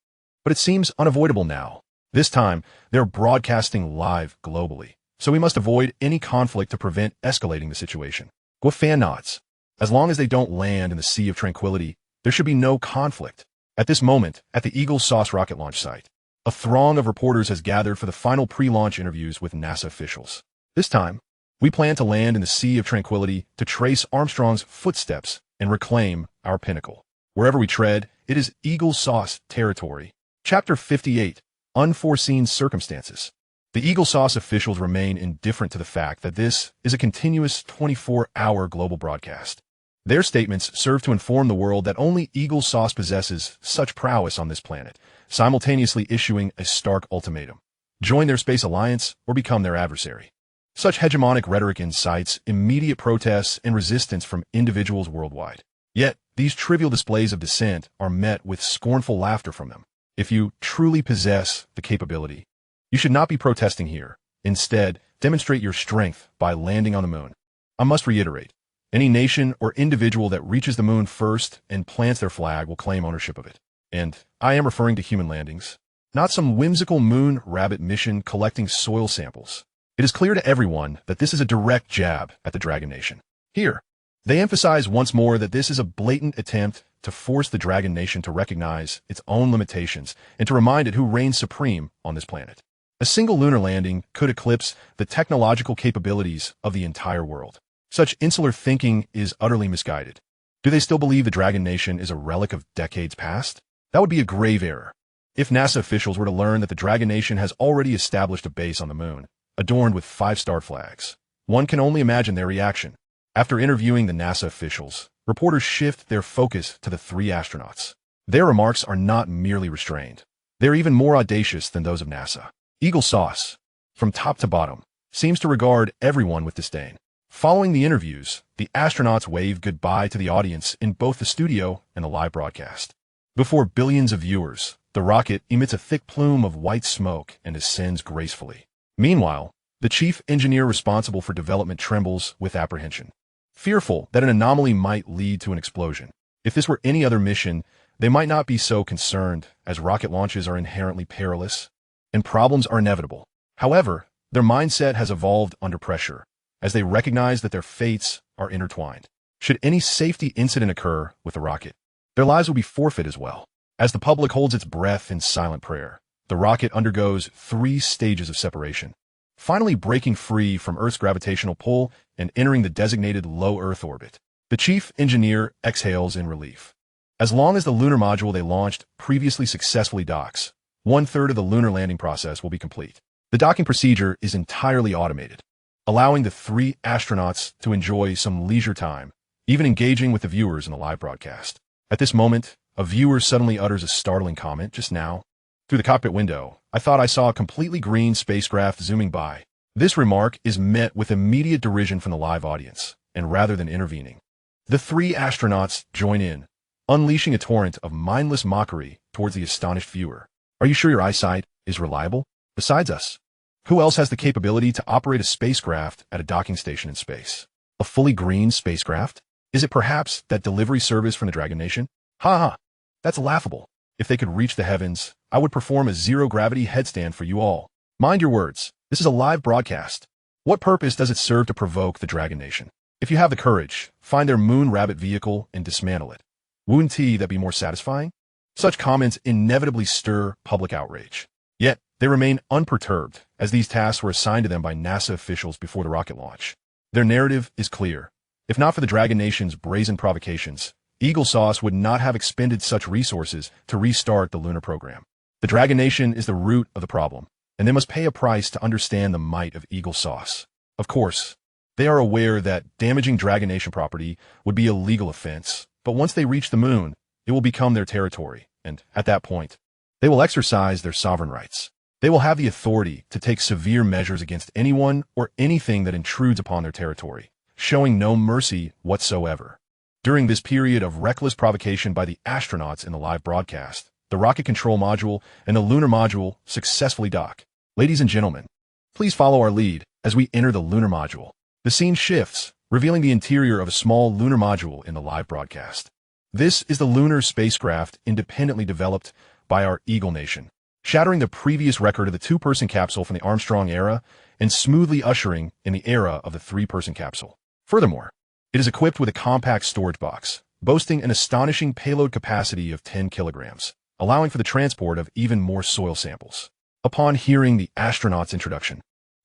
[SPEAKER 1] but it seems unavoidable now. This time, they're broadcasting live globally, so we must avoid any conflict to prevent escalating the situation. Guofan nods. As long as they don't land in the Sea of Tranquility, there should be no conflict. At this moment, at the Eagle Sauce rocket launch site, a throng of reporters has gathered for the final pre-launch interviews with NASA officials. This time, we plan to land in the Sea of Tranquility to trace Armstrong's footsteps and reclaim our pinnacle. Wherever we tread, it is Eagle Sauce territory. Chapter 58, Unforeseen Circumstances. The Eagle Sauce officials remain indifferent to the fact that this is a continuous 24-hour global broadcast. Their statements serve to inform the world that only Eagle Sauce possesses such prowess on this planet, simultaneously issuing a stark ultimatum. Join their space alliance or become their adversary. Such hegemonic rhetoric incites immediate protests and resistance from individuals worldwide. Yet, these trivial displays of dissent are met with scornful laughter from them. If you truly possess the capability, you should not be protesting here. Instead, demonstrate your strength by landing on the moon. I must reiterate, any nation or individual that reaches the moon first and plants their flag will claim ownership of it. And I am referring to human landings, not some whimsical moon rabbit mission collecting soil samples. It is clear to everyone that this is a direct jab at the Dragon Nation. Here, they emphasize once more that this is a blatant attempt to force the Dragon Nation to recognize its own limitations and to remind it who reigns supreme on this planet. A single lunar landing could eclipse the technological capabilities of the entire world. Such insular thinking is utterly misguided. Do they still believe the Dragon Nation is a relic of decades past? That would be a grave error. If NASA officials were to learn that the Dragon Nation has already established a base on the moon, adorned with 5-star flags, one can only imagine their reaction. After interviewing the NASA officials, reporters shift their focus to the 3 astronauts. Their remarks are not merely restrained. They're even more audacious than those of NASA. Eagle Sauce, from top to bottom, seems to regard everyone with disdain. Following the interviews, the astronauts wave goodbye to the audience in both the studio and the live broadcast. Before billions of viewers, the rocket emits a thick plume of white smoke and ascends gracefully. Meanwhile, the chief engineer responsible for development trembles with apprehension, fearful that an anomaly might lead to an explosion. If this were any other mission, they might not be so concerned, as rocket launches are inherently perilous and problems are inevitable. However, their mindset has evolved under pressure, as they recognize that their fates are intertwined. Should any safety incident occur with the rocket, their lives will be forfeit as well. As the public holds its breath in silent prayer, the rocket undergoes 3 stages of separation, finally breaking free from Earth's gravitational pull and entering the designated low Earth orbit. The chief engineer exhales in relief. As long as the lunar module they launched previously successfully docks, 1/3 of the lunar landing process will be complete. The docking procedure is entirely automated, allowing the 3 astronauts to enjoy some leisure time, even engaging with the viewers in the live broadcast. At this moment, a viewer suddenly utters a startling comment. Just now, through the cockpit window, I thought I saw a completely green spacecraft zooming by. This remark is met with immediate derision from the live audience, and rather than intervening, the 3 astronauts join in, unleashing a torrent of mindless mockery towards the astonished viewer. Are you sure your eyesight is reliable? Besides us, who else has the capability to operate a spacecraft at a docking station in space? A fully green spacecraft? Is it perhaps that delivery service from the Dragon Nation? Ha ha, that's laughable. If they could reach the heavens, I would perform a zero-gravity headstand for you all. Mind your words, this is a live broadcast. What purpose does it serve to provoke the Dragon Nation? If you have the courage, find their moon rabbit vehicle and dismantle it. Wouldn't that be more satisfying? Such comments inevitably stir public outrage. Yet, they remain unperturbed, as these tasks were assigned to them by NASA officials before the rocket launch. Their narrative is clear. If not for the Dragon Nation's brazen provocations, Eagle Sauce would not have expended such resources to restart the lunar program. The Dragon Nation is the root of the problem, and they must pay a price to understand the might of Eagle Sauce. Of course, they are aware that damaging Dragon Nation property would be a legal offense, but once they reach the moon, it will become their territory, and at that point, they will exercise their sovereign rights. They will have the authority to take severe measures against anyone or anything that intrudes upon their territory, showing no mercy whatsoever. During this period of reckless provocation by the astronauts in the live broadcast, the rocket control module and the lunar module successfully dock. Ladies and gentlemen, please follow our lead as we enter the lunar module. The scene shifts, revealing the interior of a small lunar module in the live broadcast. This is the lunar spacecraft independently developed by our Eagle Nation, shattering the previous record of the 2-person capsule from the Armstrong era and smoothly ushering in the era of the 3-person capsule. Furthermore, it is equipped with a compact storage box, boasting an astonishing payload capacity of 10 kilograms, allowing for the transport of even more soil samples. Upon hearing the astronauts' introduction,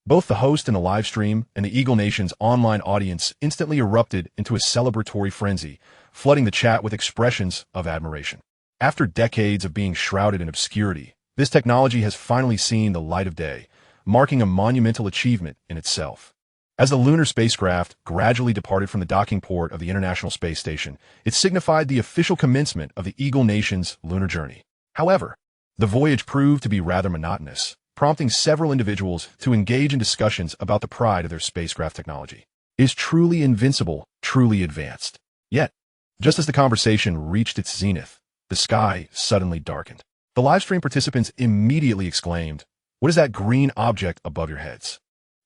[SPEAKER 1] both the host in the live stream and the Eagle Nation's online audience instantly erupted into a celebratory frenzy, flooding the chat with expressions of admiration. After decades of being shrouded in obscurity, this technology has finally seen the light of day, marking a monumental achievement in itself. As the lunar spacecraft gradually departed from the docking port of the International Space Station, it signified the official commencement of the Eagle Nation's lunar journey. However, the voyage proved to be rather monotonous, prompting several individuals to engage in discussions about the pride of their spacecraft technology. Is truly invincible, truly advanced. Yet, just as the conversation reached its zenith, the sky suddenly darkened. The livestream participants immediately exclaimed, "What is that green object above your heads?"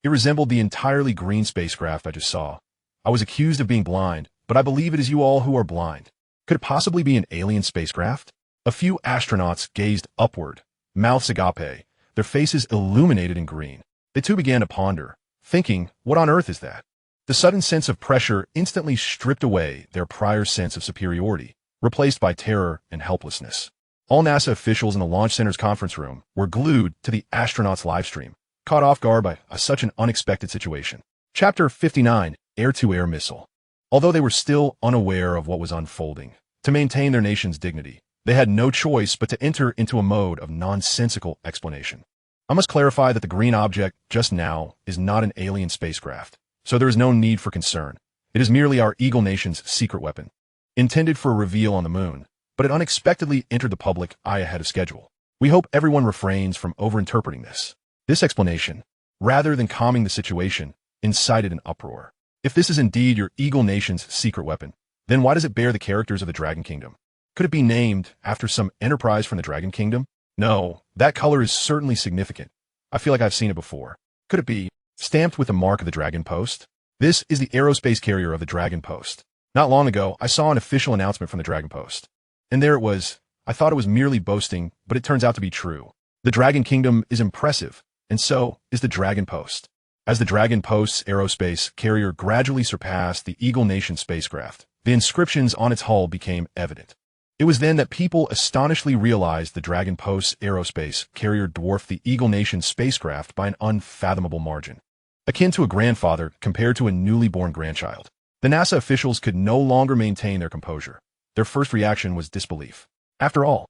[SPEAKER 1] It resembled the entirely green spacecraft I just saw. I was accused of being blind, but I believe it is you all who are blind. Could it possibly be an alien spacecraft? A few astronauts gazed upward, mouths agape, their faces illuminated in green. They too began to ponder, thinking, what on earth is that? The sudden sense of pressure instantly stripped away their prior sense of superiority, replaced by terror and helplessness. All NASA officials in the Launch Center's conference room were glued to the astronauts' livestream, caught off guard by such an unexpected situation. Chapter 59, Air-to-Air Missile. Although they were still unaware of what was unfolding, to maintain their nation's dignity, they had no choice but to enter into a mode of nonsensical explanation. I must clarify that the green object just now is not an alien spacecraft, so there is no need for concern. It is merely our Eagle Nation's secret weapon, intended for a reveal on the moon, but it unexpectedly entered the public eye ahead of schedule. We hope everyone refrains from overinterpreting this. This explanation, rather than calming the situation, incited an uproar. If this is indeed your Eagle Nation's secret weapon, then why does it bear the characters of the Dragon Kingdom? Could it be named after some enterprise from the Dragon Kingdom? No, that color is certainly significant. I feel like I've seen it before. Could it be stamped with the mark of the Dragon Post? This is the aerospace carrier of the Dragon Post. Not long ago, I saw an official announcement from the Dragon Post. And there it was. I thought it was merely boasting, but it turns out to be true. The Dragon Kingdom is impressive, and so is the Dragon Post. As the Dragon Post's aerospace carrier gradually surpassed the Eagle Nation spacecraft, the inscriptions on its hull became evident. It was then that people astonishingly realized the Dragon Post's aerospace carrier dwarfed the Eagle Nation spacecraft by an unfathomable margin, akin to a grandfather compared to a newly born grandchild. The NASA officials could no longer maintain their composure. Their first reaction was disbelief. After all,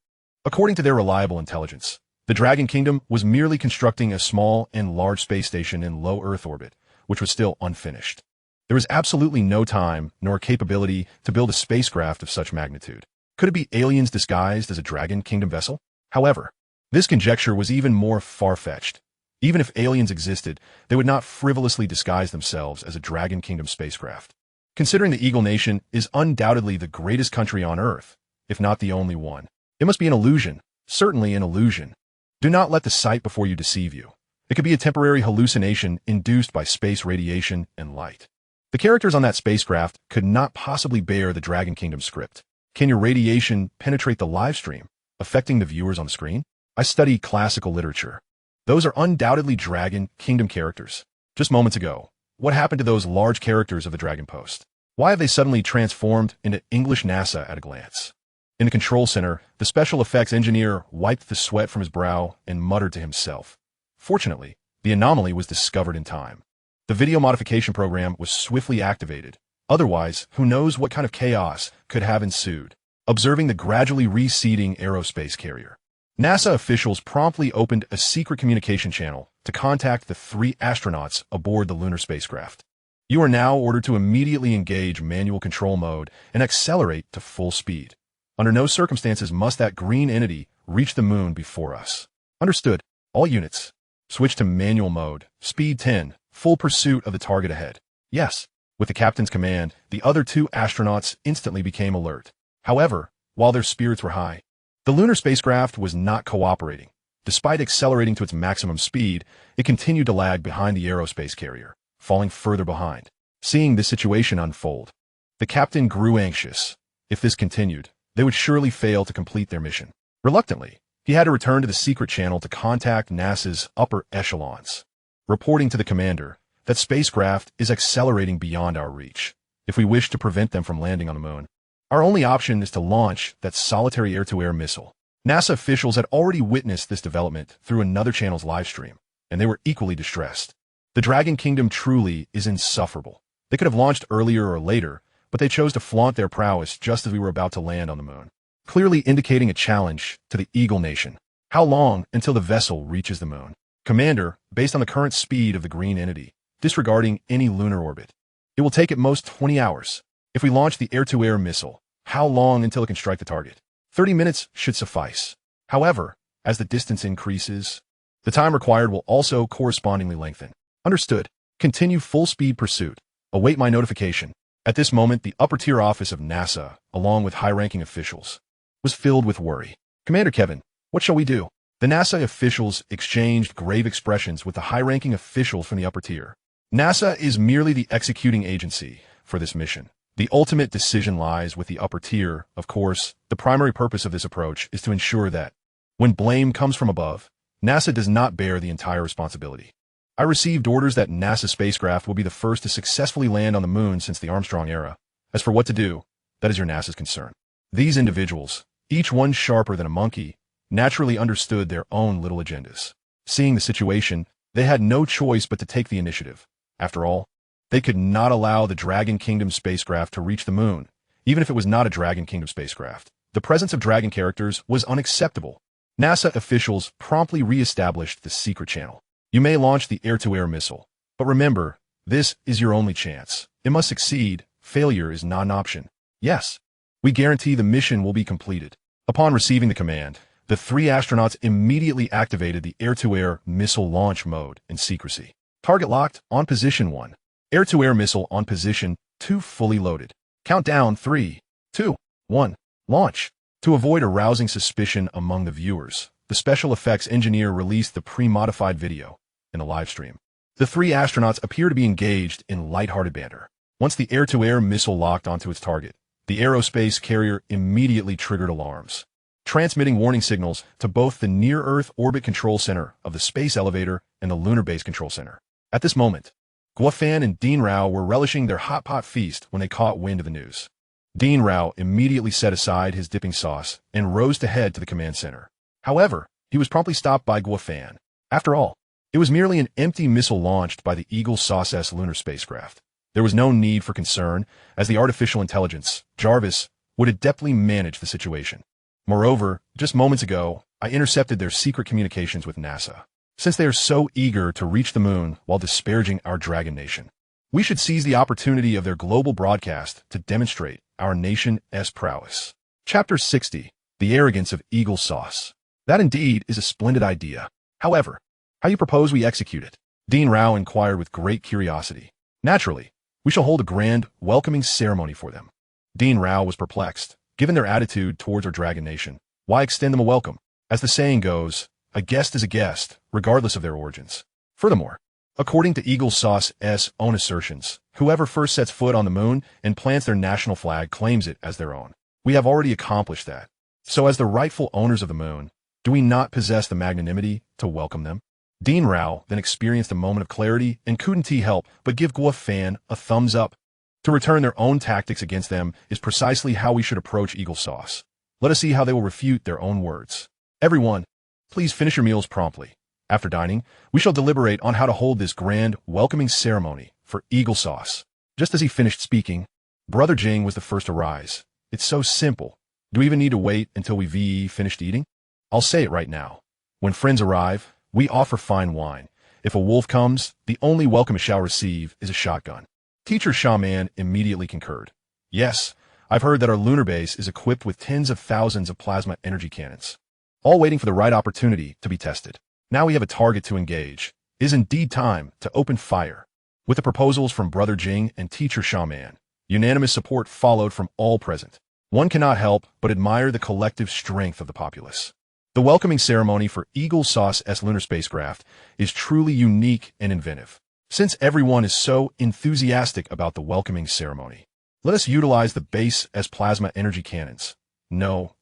[SPEAKER 1] according to their reliable intelligence, the Dragon Kingdom was merely constructing a small and large space station in low Earth orbit, which was still unfinished. There was absolutely no time nor capability to build a spacecraft of such magnitude. Could it be aliens disguised as a Dragon Kingdom vessel? However, this conjecture was even more far-fetched. Even if aliens existed, they would not frivolously disguise themselves as a Dragon Kingdom spacecraft. Considering the Eagle Nation is undoubtedly the greatest country on Earth, if not the only one, it must be an illusion, certainly an illusion. Do not let the sight before you deceive you. It could be a temporary hallucination induced by space radiation and light. The characters on that spacecraft could not possibly bear the Dragon Kingdom script. Can your radiation penetrate the live stream, affecting the viewers on the screen? I study classical literature. Those are undoubtedly Dragon Kingdom characters. Just moments ago, what happened to those large characters of the Dragon Post? Why have they suddenly transformed into English NASA at a glance? In the control center, the special effects engineer wiped the sweat from his brow and muttered to himself. Fortunately, the anomaly was discovered in time. The video modification program was swiftly activated. Otherwise, who knows what kind of chaos could have ensued. Observing the gradually receding aerospace carrier, NASA officials promptly opened a secret communication channel to contact the 3 astronauts aboard the lunar spacecraft. You are now ordered to immediately engage manual control mode and accelerate to full speed. Under no circumstances must that green entity reach the moon before us. Understood. All units. Switch to manual mode. Speed 10. Full pursuit of the target ahead. Yes. With the captain's command, the other 2 astronauts instantly became alert. However, while their spirits were high, the lunar spacecraft was not cooperating. Despite accelerating to its maximum speed, it continued to lag behind the aerospace carrier, falling further behind. Seeing this situation unfold, the captain grew anxious. If this continued, they would surely fail to complete their mission. Reluctantly, he had to return to the secret channel to contact NASA's upper echelons, reporting to the commander that spacecraft is accelerating beyond our reach. If we wish to prevent them from landing on the moon, our only option is to launch that solitary air-to-air missile. NASA officials had already witnessed this development through another channel's live stream, and they were equally distressed. The Dragon Kingdom truly is insufferable. They could have launched earlier or later, but they chose to flaunt their prowess just as we were about to land on the moon, clearly indicating a challenge to the Eagle Nation. How long until the vessel reaches the moon? Commander, based on the current speed of the green entity, disregarding any lunar orbit, it will take at most 20 hours. If we launch the air-to-air missile, how long until it can strike the target? 30 minutes should suffice. However, as the distance increases, the time required will also correspondingly lengthen. Understood. Continue full-speed pursuit. Await my notification. At this moment, the upper-tier office of NASA, along with high-ranking officials, was filled with worry. Commander Kevin, what shall we do? The NASA officials exchanged grave expressions with the high-ranking officials from the upper tier. NASA is merely the executing agency for this mission. The ultimate decision lies with the upper tier. Of course, the primary purpose of this approach is to ensure that, when blame comes from above, NASA does not bear the entire responsibility. I received orders that NASA spacecraft will be the first to successfully land on the moon since the Armstrong era. As for what to do, that is your NASA's concern. These individuals, each one sharper than a monkey, naturally understood their own little agendas. Seeing the situation, they had no choice but to take the initiative. After all, they could not allow the Dragon Kingdom spacecraft to reach the moon, even if it was not a Dragon Kingdom spacecraft. The presence of Dragon characters was unacceptable. NASA officials promptly re-established the secret channel. You may launch the air-to-air missile, but remember, this is your only chance. It must succeed. Failure is not an option. Yes, we guarantee the mission will be completed. Upon receiving the command, the 3 astronauts immediately activated the air-to-air missile launch mode in secrecy. Target locked on position 1. Air-to-air missile on position 2 fully loaded. Countdown 3, 2, 1. Launch. To avoid arousing suspicion among the viewers, the special effects engineer released the pre-modified video in a live stream. The 3 astronauts appear to be engaged in lighthearted banter. Once the air-to-air missile locked onto its target, the aerospace carrier immediately triggered alarms, transmitting warning signals to both the near-Earth orbit control center of the space elevator and the lunar base control center. At this moment, Guofan and Dean Rao were relishing their hot pot feast when they caught wind of the news. Dean Rao immediately set aside his dipping sauce and rose to head to the command center. However, he was promptly stopped by Guofan. After all, it was merely an empty missile launched by the Eagle Sauce-S lunar spacecraft. There was no need for concern, as the artificial intelligence, Jarvis, would adeptly manage the situation. Moreover, just moments ago, I intercepted their secret communications with NASA. Since they are so eager to reach the moon while disparaging our Dragon Nation, we should seize the opportunity of their global broadcast to demonstrate our nation's prowess. Chapter 60. The Arrogance of Eagle Sauce. That indeed is a splendid idea. However, how you propose we execute it? Dean Rao inquired with great curiosity. Naturally, we shall hold a grand, welcoming ceremony for them. Dean Rao was perplexed. Given their attitude towards our Dragon Nation, why extend them a welcome? As the saying goes, a guest is a guest, regardless of their origins. Furthermore, according to Eagle Sauce-S own assertions, whoever first sets foot on the moon and plants their national flag claims it as their own. We have already accomplished that. So as the rightful owners of the moon, do we not possess the magnanimity to welcome them? Dean Rao then experienced a moment of clarity and couldn't help but give Guofan a thumbs up. To return their own tactics against them is precisely how we should approach Eagle Sauce. Let us see how they will refute their own words. Everyone, please finish your meals promptly. After dining, we shall deliberate on how to hold this grand, welcoming ceremony for Eagle Sauce. Just as he finished speaking, Brother Jing was the first to rise. It's so simple. Do we even need to wait until we finished eating? I'll say it right now. When friends arrive, we offer fine wine. If a wolf comes, the only welcome it shall receive is a shotgun. Teacher Shaman immediately concurred. Yes, I've heard that our lunar base is equipped with tens of thousands of plasma energy cannons, all waiting for the right opportunity to be tested. Now we have a target to engage. It is indeed time to open fire. With the proposals from Brother Jing and Teacher Shaman, unanimous support followed from all present. One cannot help but admire the collective strength of the populace. The welcoming ceremony for Eagle Sauce-S lunar spacecraft is truly unique and inventive. Since everyone is so enthusiastic about the welcoming ceremony, let us utilize the base as plasma energy cannons. No,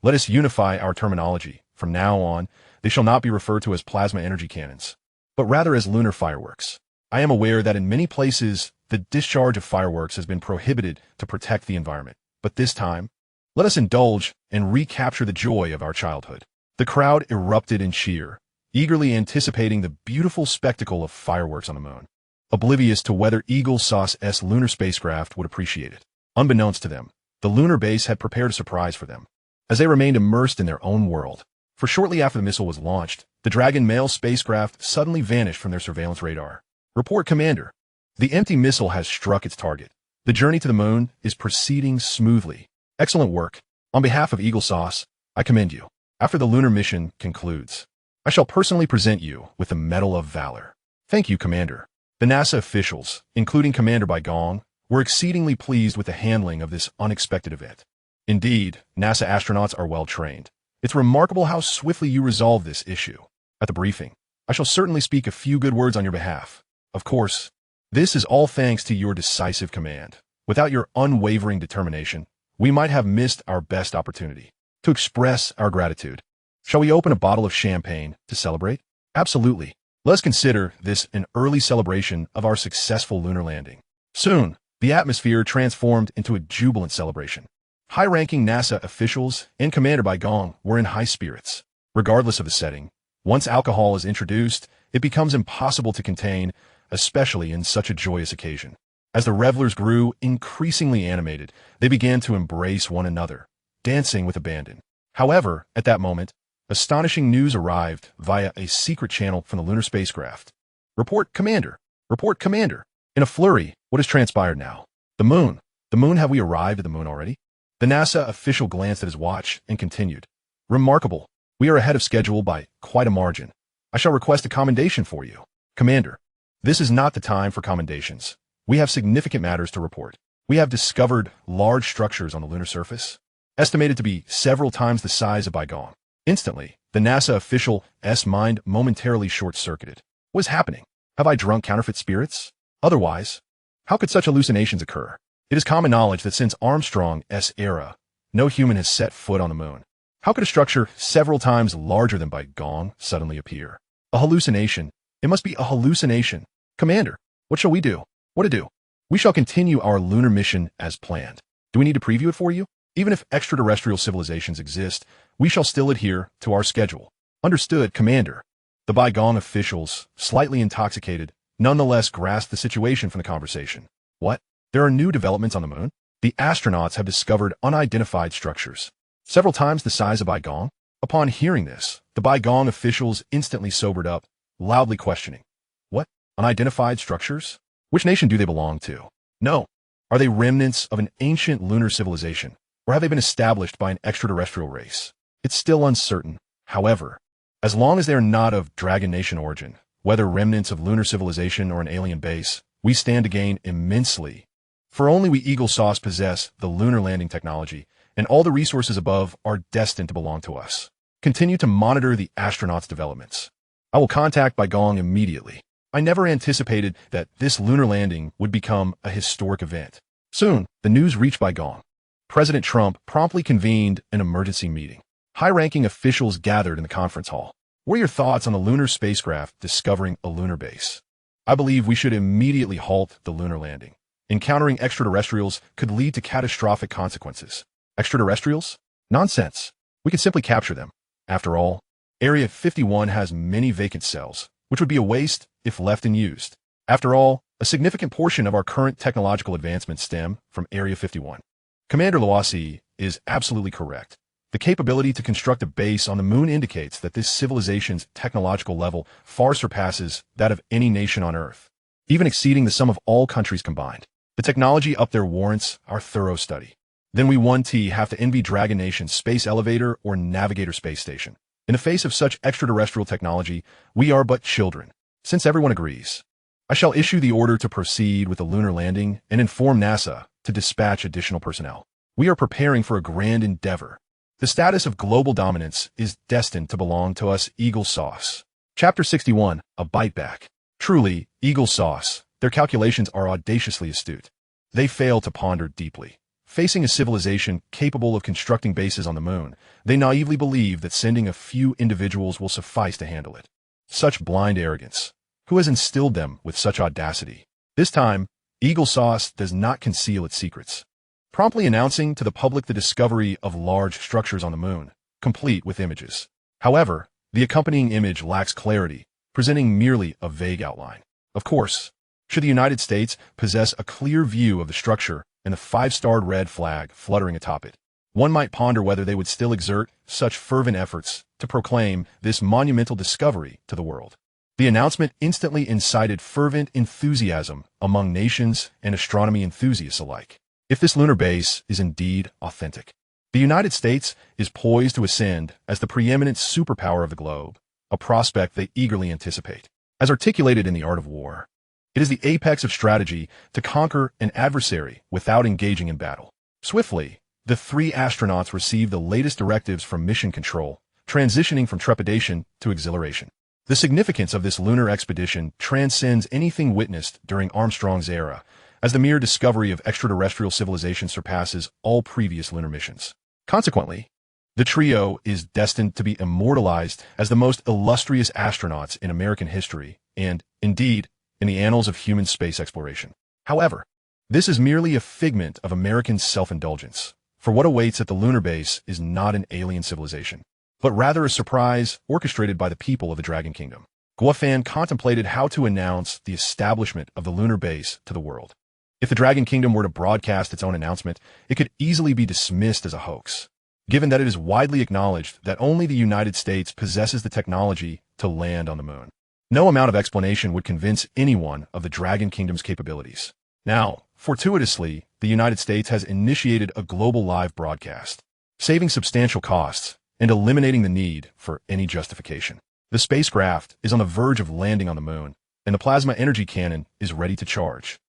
[SPEAKER 1] let us unify our terminology. From now on, they shall not be referred to as plasma energy cannons, but rather as lunar fireworks. I am aware that in many places, the discharge of fireworks has been prohibited to protect the environment. But this time, let us indulge and recapture the joy of our childhood. The crowd erupted in cheer, eagerly anticipating the beautiful spectacle of fireworks on the moon, oblivious to whether Eagle Sauce-S lunar spacecraft would appreciate it. Unbeknownst to them, the lunar base had prepared a surprise for them, as they remained immersed in their own world. For shortly after the missile was launched, the Dragon Mail spacecraft suddenly vanished from their surveillance radar. Report, Commander. The empty missile has struck its target. The journey to the moon is proceeding smoothly. Excellent work. On behalf of Eagle Sauce, I commend you. After the lunar mission concludes, I shall personally present you with the Medal of Valor. Thank you, Commander. The NASA officials, including Commander Baigong, were exceedingly pleased with the handling of this unexpected event. Indeed, NASA astronauts are well trained. It's remarkable how swiftly you resolved this issue. At the briefing, I shall certainly speak a few good words on your behalf. Of course, this is all thanks to your decisive command. Without your unwavering determination, we might have missed our best opportunity to express our gratitude. Shall we open a bottle of champagne to celebrate? Absolutely. Let's consider this an early celebration of our successful lunar landing. Soon, the atmosphere transformed into a jubilant celebration. High-ranking NASA officials and Commander Baigong were in high spirits. Regardless of the setting, once alcohol is introduced, it becomes impossible to contain, especially in such a joyous occasion. As the revelers grew increasingly animated, they began to embrace one another, dancing with abandon. However, at that moment, astonishing news arrived via a secret channel from the lunar spacecraft. Report, Commander. Report, Commander. In a flurry, what has transpired now? The moon. The moon, have we arrived at the moon already? The NASA official glanced at his watch and continued. Remarkable. We are ahead of schedule by quite a margin. I shall request a commendation for you. Commander, this is not the time for commendations. We have significant matters to report. We have discovered large structures on the lunar surface, estimated to be several times the size of Baigong. Instantly, the NASA official's mind momentarily short-circuited. What is happening? Have I drunk counterfeit spirits? Otherwise, how could such hallucinations occur? It is common knowledge that since Armstrong's era, no human has set foot on the moon. How could a structure several times larger than Baigong suddenly appear? A hallucination, It must be a hallucination. Commander, what shall we do? What to do? We shall continue our lunar mission as planned. Do we need to preview it for you? Even if extraterrestrial civilizations exist, we shall still adhere to our schedule. Understood, Commander. The Baigong officials, slightly intoxicated, nonetheless grasped the situation from the conversation. What? There are new developments on the moon? The astronauts have discovered unidentified structures, several times the size of Baigong. Upon hearing this, the Baigong officials instantly sobered up, loudly questioning. What? Unidentified structures? Which nation do they belong to? No. Are they remnants of an ancient lunar civilization, or have they been established by an extraterrestrial race? It's still uncertain. However, as long as they are not of Dragon Nation origin, whether remnants of lunar civilization or an alien base, we stand to gain immensely. For only we Eagle Sauce possess the lunar landing technology, and all the resources above are destined to belong to us. Continue to monitor the astronauts' developments. I will contact Baigong immediately. I never anticipated that this lunar landing would become a historic event. Soon, the news reached Baigong. President Trump promptly convened an emergency meeting. High-ranking officials gathered in the conference hall. What are your thoughts on the lunar spacecraft discovering a lunar base? I believe we should immediately halt the lunar landing. Encountering extraterrestrials could lead to catastrophic consequences. Extraterrestrials? Nonsense. We can simply capture them. After all, Area 51 has many vacant cells, which would be a waste if left unused. After all, a significant portion of our current technological advancements stem from Area 51. Commander Loasi is absolutely correct. The capability to construct a base on the moon indicates that this civilization's technological level far surpasses that of any nation on Earth, even exceeding the sum of all countries combined. The technology up there warrants our thorough study. Then we 1T have to envy Dragon Nation's space elevator or Navigator space station. In the face of such extraterrestrial technology, we are but children, since everyone agrees. I shall issue the order to proceed with the lunar landing and inform NASA to dispatch additional personnel. We are preparing for a grand endeavor. The status of global dominance is destined to belong to us Eagle Sauce. Chapter 61, A Bite Back. Truly, Eagle Sauce, their calculations are audaciously astute. They fail to ponder deeply. Facing a civilization capable of constructing bases on the moon, they naively believe that sending a few individuals will suffice to handle it. Such blind arrogance. Who has instilled them with such audacity? This time, Eagle Sauce does not conceal its secrets, promptly announcing to the public the discovery of large structures on the moon, complete with images. However, the accompanying image lacks clarity, presenting merely a vague outline. Of course, should the United States possess a clear view of the structure and the five-starred red flag fluttering atop it, one might ponder whether they would still exert such fervent efforts to proclaim this monumental discovery to the world. The announcement instantly incited fervent enthusiasm among nations and astronomy enthusiasts alike. If this lunar base is indeed authentic, the United States is poised to ascend as the preeminent superpower of the globe, a prospect they eagerly anticipate. As articulated in The Art of War, it is the apex of strategy to conquer an adversary without engaging in battle. Swiftly, the three astronauts received the latest directives from Mission Control, transitioning from trepidation to exhilaration. The significance of this lunar expedition transcends anything witnessed during Armstrong's era, as the mere discovery of extraterrestrial civilization surpasses all previous lunar missions. Consequently, the trio is destined to be immortalized as the most illustrious astronauts in American history and, indeed, in the annals of human space exploration. However, this is merely a figment of American self-indulgence, for what awaits at the lunar base is not an alien civilization, but rather a surprise orchestrated by the people of the Dragon Kingdom. Guofan contemplated how to announce the establishment of the lunar base to the world. If the Dragon Kingdom were to broadcast its own announcement, it could easily be dismissed as a hoax, given that it is widely acknowledged that only the United States possesses the technology to land on the moon. No amount of explanation would convince anyone of the Dragon Kingdom's capabilities. Now, fortuitously, the United States has initiated a global live broadcast, saving substantial costs and eliminating the need for any justification. The spacecraft is on the verge of landing on the moon, and the plasma energy cannon is ready to charge.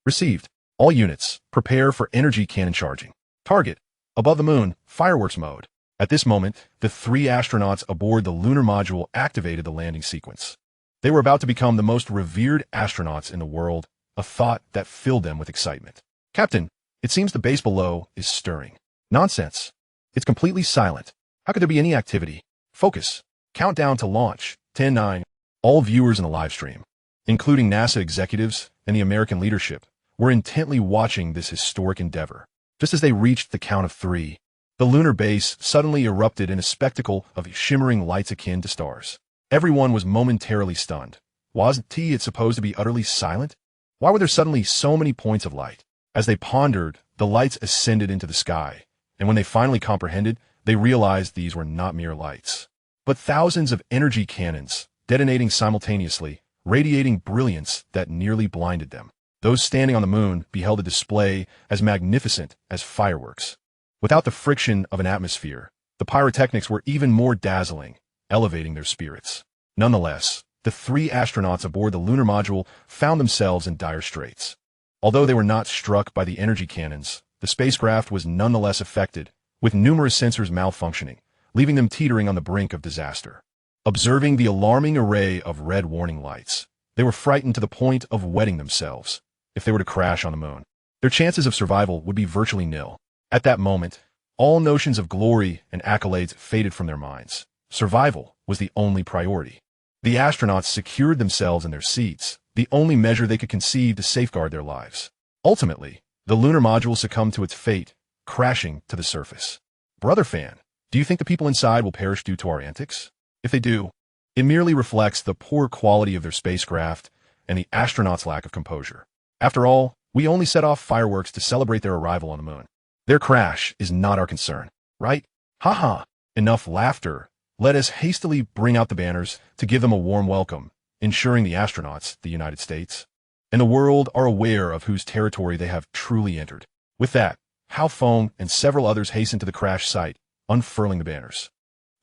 [SPEAKER 1] Received. All units, prepare for energy cannon charging. Target. Above the moon, fireworks mode. At this moment, the three astronauts aboard the lunar module activated the landing sequence. They were about to become the most revered astronauts in the world, a thought that filled them with excitement. Captain, it seems the base below is stirring. Nonsense. It's completely silent. How could there be any activity? Focus. Countdown to launch. 10, 9. All viewers in the live stream, including NASA executives and the American leadership, were intently watching this historic endeavor. Just as they reached the count of 3, the lunar base suddenly erupted in a spectacle of shimmering lights akin to stars. Everyone was momentarily stunned. Wasn't it supposed to be utterly silent? Why were there suddenly so many points of light? As they pondered, the lights ascended into the sky, and when they finally comprehended, they realized these were not mere lights, but thousands of energy cannons, detonating simultaneously, radiating brilliance that nearly blinded them. Those standing on the moon beheld a display as magnificent as fireworks. Without the friction of an atmosphere, the pyrotechnics were even more dazzling, elevating their spirits. Nonetheless, the 3 astronauts aboard the lunar module found themselves in dire straits. Although they were not struck by the energy cannons, the spacecraft was nonetheless affected, with numerous sensors malfunctioning, leaving them teetering on the brink of disaster. Observing the alarming array of red warning lights, they were frightened to the point of wetting themselves. If they were to crash on the moon, their chances of survival would be virtually nil. At that moment, all notions of glory and accolades faded from their minds. Survival was the only priority. The astronauts secured themselves in their seats, the only measure they could conceive to safeguard their lives. Ultimately, the lunar module succumbed to its fate, crashing to the surface. Brother fan, do you think the people inside will perish due to our antics? If they do, it merely reflects the poor quality of their spacecraft and the astronauts' lack of composure. After all, we only set off fireworks to celebrate their arrival on the moon. Their crash is not our concern, right? Haha, enough laughter. Let us hastily bring out the banners to give them a warm welcome, ensuring the astronauts, the United States, and the world are aware of whose territory they have truly entered. With that, Hao Feng and several others hastened to the crash site, unfurling the banners.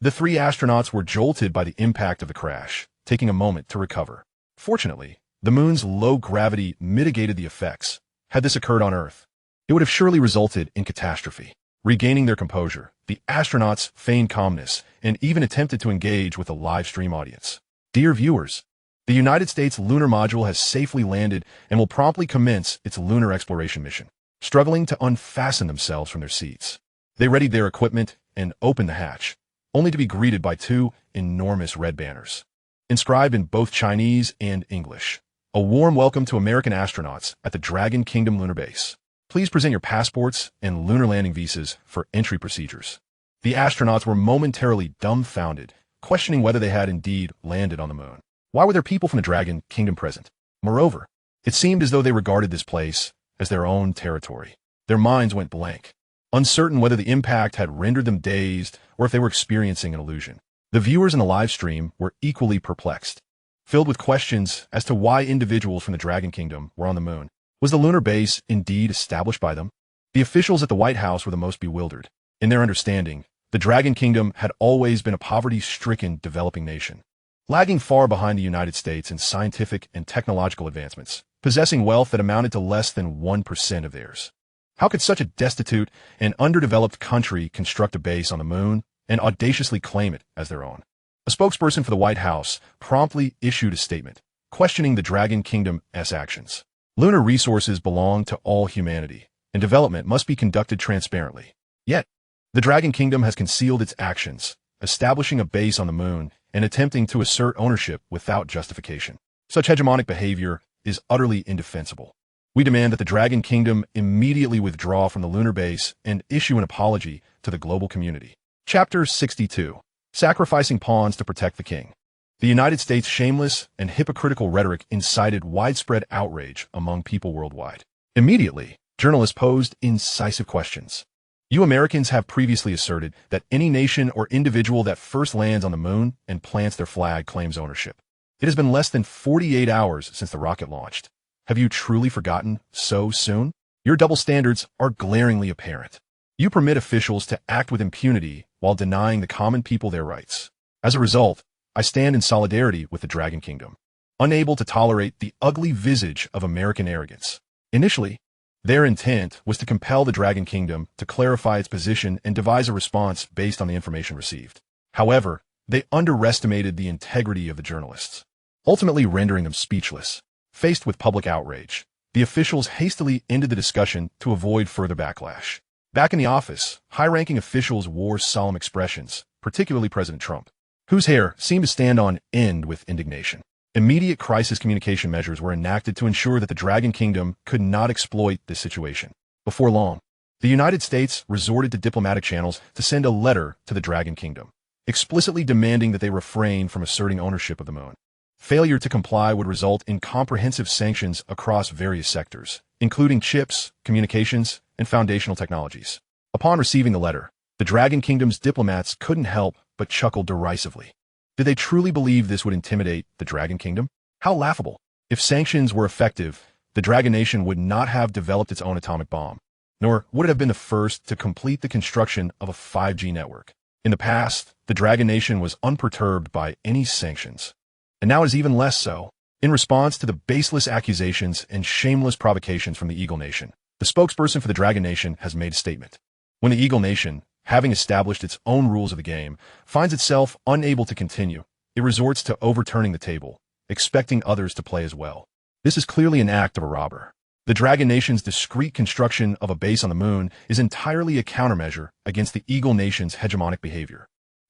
[SPEAKER 1] The 3 astronauts were jolted by the impact of the crash, taking a moment to recover. Fortunately, the moon's low gravity mitigated the effects. Had this occurred on Earth, it would have surely resulted in catastrophe. Regaining their composure, the astronauts feigned calmness and even attempted to engage with a live stream audience. Dear viewers, the United States lunar module has safely landed and will promptly commence its lunar exploration mission. Struggling to unfasten themselves from their seats, they readied their equipment and opened the hatch, only to be greeted by 2 enormous red banners, inscribed in both Chinese and English. A warm welcome to American astronauts at the Dragon Kingdom Lunar Base. Please present your passports and lunar landing visas for entry procedures. The astronauts were momentarily dumbfounded, questioning whether they had indeed landed on the moon. Why were there people from the Dragon Kingdom present? Moreover, it seemed as though they regarded this place as their own territory. Their minds went blank, uncertain whether the impact had rendered them dazed or if they were experiencing an illusion. The viewers in the live stream were equally perplexed, filled with questions as to why individuals from the Dragon Kingdom were on the moon. Was the lunar base indeed established by them? The officials at the White House were the most bewildered. In their understanding, the Dragon Kingdom had always been a poverty-stricken developing nation, lagging far behind the United States in scientific and technological advancements, possessing wealth that amounted to less than 1% of theirs. How could such a destitute and underdeveloped country construct a base on the moon and audaciously claim it as their own? A spokesperson for the White House promptly issued a statement, questioning the Dragon Kingdom's actions. Lunar resources belong to all humanity, and development must be conducted transparently. Yet, the Dragon Kingdom has concealed its actions, establishing a base on the moon and attempting to assert ownership without justification. Such hegemonic behavior is utterly indefensible. We demand that the Dragon Kingdom immediately withdraw from the lunar base and issue an apology to the global community. Chapter 62. Sacrificing pawns to protect the king. The United States' shameless and hypocritical rhetoric incited widespread outrage among people worldwide. Immediately, journalists posed incisive questions. You Americans have previously asserted that any nation or individual that first lands on the moon and plants their flag claims ownership. It has been less than 48 hours since the rocket launched. Have you truly forgotten so soon? Your double standards are glaringly apparent. You permit officials to act with impunity while denying the common people their rights. As a result, I stand in solidarity with the Dragon Kingdom, unable to tolerate the ugly visage of American arrogance. Initially, their intent was to compel the Dragon Kingdom to clarify its position and devise a response based on the information received. However, they underestimated the integrity of the journalists, ultimately rendering them speechless. Faced with public outrage, the officials hastily ended the discussion to avoid further backlash. Back in the office, high-ranking officials wore solemn expressions, particularly President Trump, whose hair seemed to stand on end with indignation. Immediate crisis communication measures were enacted to ensure that the Dragon Kingdom could not exploit this situation. Before long, the United States resorted to diplomatic channels to send a letter to the Dragon Kingdom, explicitly demanding that they refrain from asserting ownership of the moon. Failure to comply would result in comprehensive sanctions across various sectors, including chips, communications, and foundational technologies. Upon receiving the letter, the Dragon Kingdom's diplomats couldn't help but chuckle derisively. Did they truly believe this would intimidate the Dragon Kingdom? How laughable. If sanctions were effective, the Dragon Nation would not have developed its own atomic bomb, nor would it have been the first to complete the construction of a 5G network. In the past, the Dragon Nation was unperturbed by any sanctions, and now it is even less so. In response to the baseless accusations and shameless provocations from the Eagle Nation, the spokesperson for the Dragon Nation has made a statement. When the Eagle Nation, having established its own rules of the game, finds itself unable to continue, it resorts to overturning the table, expecting others to play as well. This is clearly an act of a robber. The Dragon Nation's discreet construction of a base on the moon is entirely a countermeasure against the Eagle Nation's hegemonic behavior.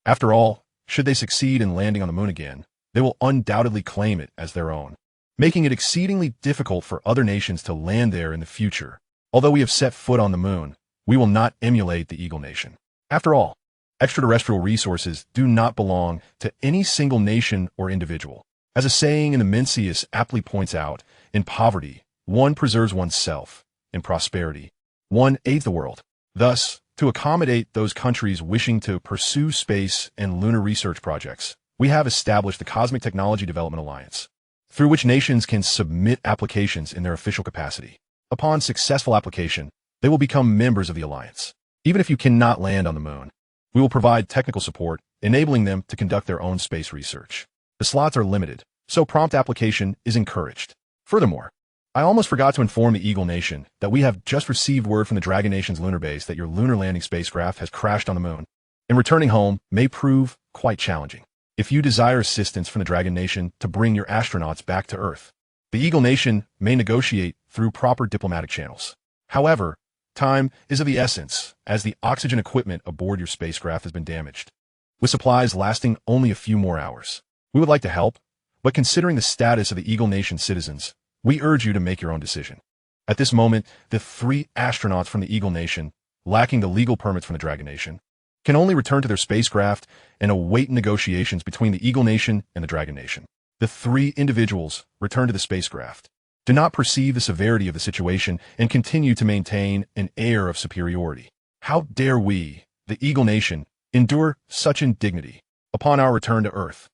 [SPEAKER 1] After all, should they succeed in landing on the moon again, they will undoubtedly claim it as their own, making it exceedingly difficult for other nations to land there in the future. Although we have set foot on the moon, we will not emulate the Eagle Nation. After all, extraterrestrial resources do not belong to any single nation or individual. As a saying in the Mencius aptly points out, in poverty, one preserves oneself. In prosperity, one aids the world. Thus, to accommodate those countries wishing to pursue space and lunar research projects, we have established the Cosmic Technology Development Alliance, through which nations can submit applications in their official capacity. Upon successful application, they will become members of the alliance. Even if you cannot land on the moon, we will provide technical support, enabling them to conduct their own space research. The slots are limited, so prompt application is encouraged. Furthermore, I almost forgot to inform the Eagle Nation that we have just received word from the Dragon Nation's lunar base that your lunar landing spacecraft has crashed on the moon, and returning home may prove quite challenging. If you desire assistance from the Dragon Nation to bring your astronauts back to Earth, the Eagle Nation may negotiate through proper diplomatic channels. However, time is of the essence, as the oxygen equipment aboard your spacecraft has been damaged, with supplies lasting only a few more hours. We would like to help, but considering the status of the Eagle Nation citizens, we urge you to make your own decision. At this moment, the 3 astronauts from the Eagle Nation, lacking the legal permits from the Dragon Nation, can only return to their spacecraft and await negotiations between the Eagle Nation and the Dragon Nation. The 3 individuals return to the spacecraft, do not perceive the severity of the situation, and continue to maintain an air of superiority. How dare we, the Eagle Nation, endure such indignity? Upon our return to Earth,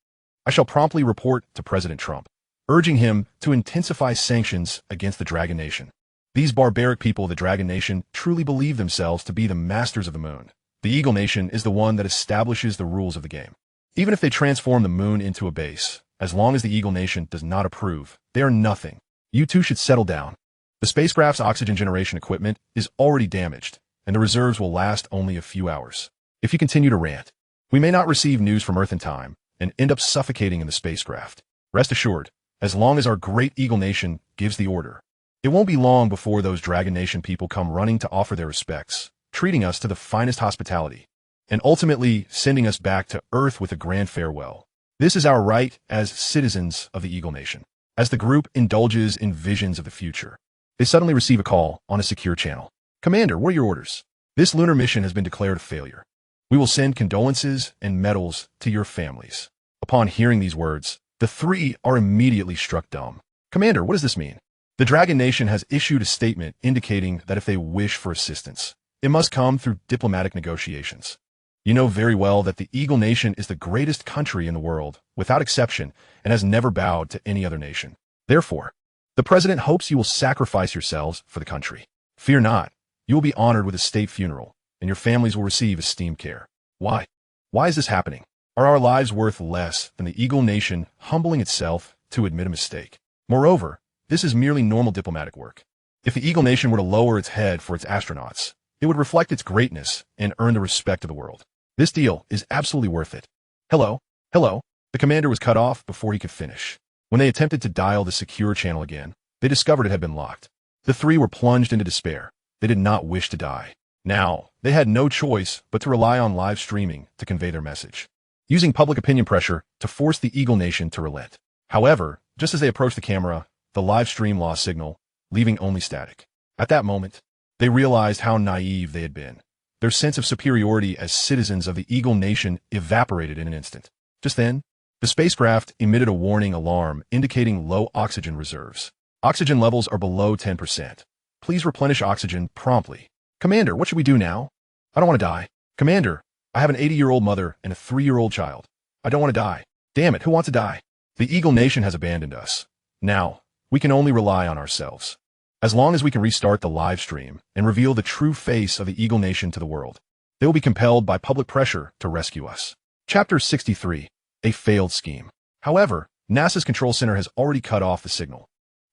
[SPEAKER 1] I shall promptly report to President Trump, urging him to intensify sanctions against the Dragon Nation. These barbaric people of the Dragon Nation truly believe themselves to be the masters of the moon. The Eagle Nation is the one that establishes the rules of the game. Even if they transform the moon into a base, as long as the Eagle Nation does not approve, they are nothing. You two should settle down. The spacecraft's oxygen generation equipment is already damaged, and the reserves will last only a few hours. If you continue to rant, we may not receive news from Earth in time and end up suffocating in the spacecraft. Rest assured, as long as our great Eagle Nation gives the order, it won't be long before those Dragon Nation people come running to offer their respects, treating us to the finest hospitality, and ultimately sending us back to Earth with a grand farewell. This is our right as citizens of the Eagle Nation. As the group indulges in visions of the future, they suddenly receive a call on a secure channel. Commander, what are your orders? This lunar mission has been declared a failure. We will send condolences and medals to your families. Upon hearing these words, the 3 are immediately struck dumb. Commander, what does this mean? The Dragon Nation has issued a statement indicating that if they wish for assistance, it must come through diplomatic negotiations. You know very well that the Eagle Nation is the greatest country in the world, without exception, and has never bowed to any other nation. Therefore, the President hopes you will sacrifice yourselves for the country. Fear not, you will be honored with a state funeral, and your families will receive esteemed care. Why? Why is this happening? Are our lives worth less than the Eagle Nation humbling itself to admit a mistake? Moreover, this is merely normal diplomatic work. If the Eagle Nation were to lower its head for its astronauts, it would reflect its greatness and earn the respect of the world. This deal is absolutely worth it. Hello? Hello? The commander was cut off before he could finish. When they attempted to dial the secure channel again, they discovered it had been locked. The 3 were plunged into despair. They did not wish to die. Now, they had no choice but to rely on live streaming to convey their message, using public opinion pressure to force the Eagle Nation to relent. However, Just as they approached the camera, the live stream lost signal, leaving only static. At that moment, they realized how naive they had been. Their sense of superiority as citizens of the Eagle Nation evaporated in an instant. Just then, the spacecraft emitted a warning alarm indicating low oxygen reserves. Oxygen levels are below 10%. Please replenish oxygen promptly. Commander, what should we do now? I don't want to die. Commander, I have an 80-year-old mother and a 3-year-old child. I don't want to die. Damn it, who wants to die? The Eagle Nation has abandoned us. Now, we can only rely on ourselves. As long as we can restart the live stream and reveal the true face of the Eagle Nation to the world, they will be compelled by public pressure to rescue us. Chapter 63. A failed scheme. However, NASA's control center has already cut off the signal.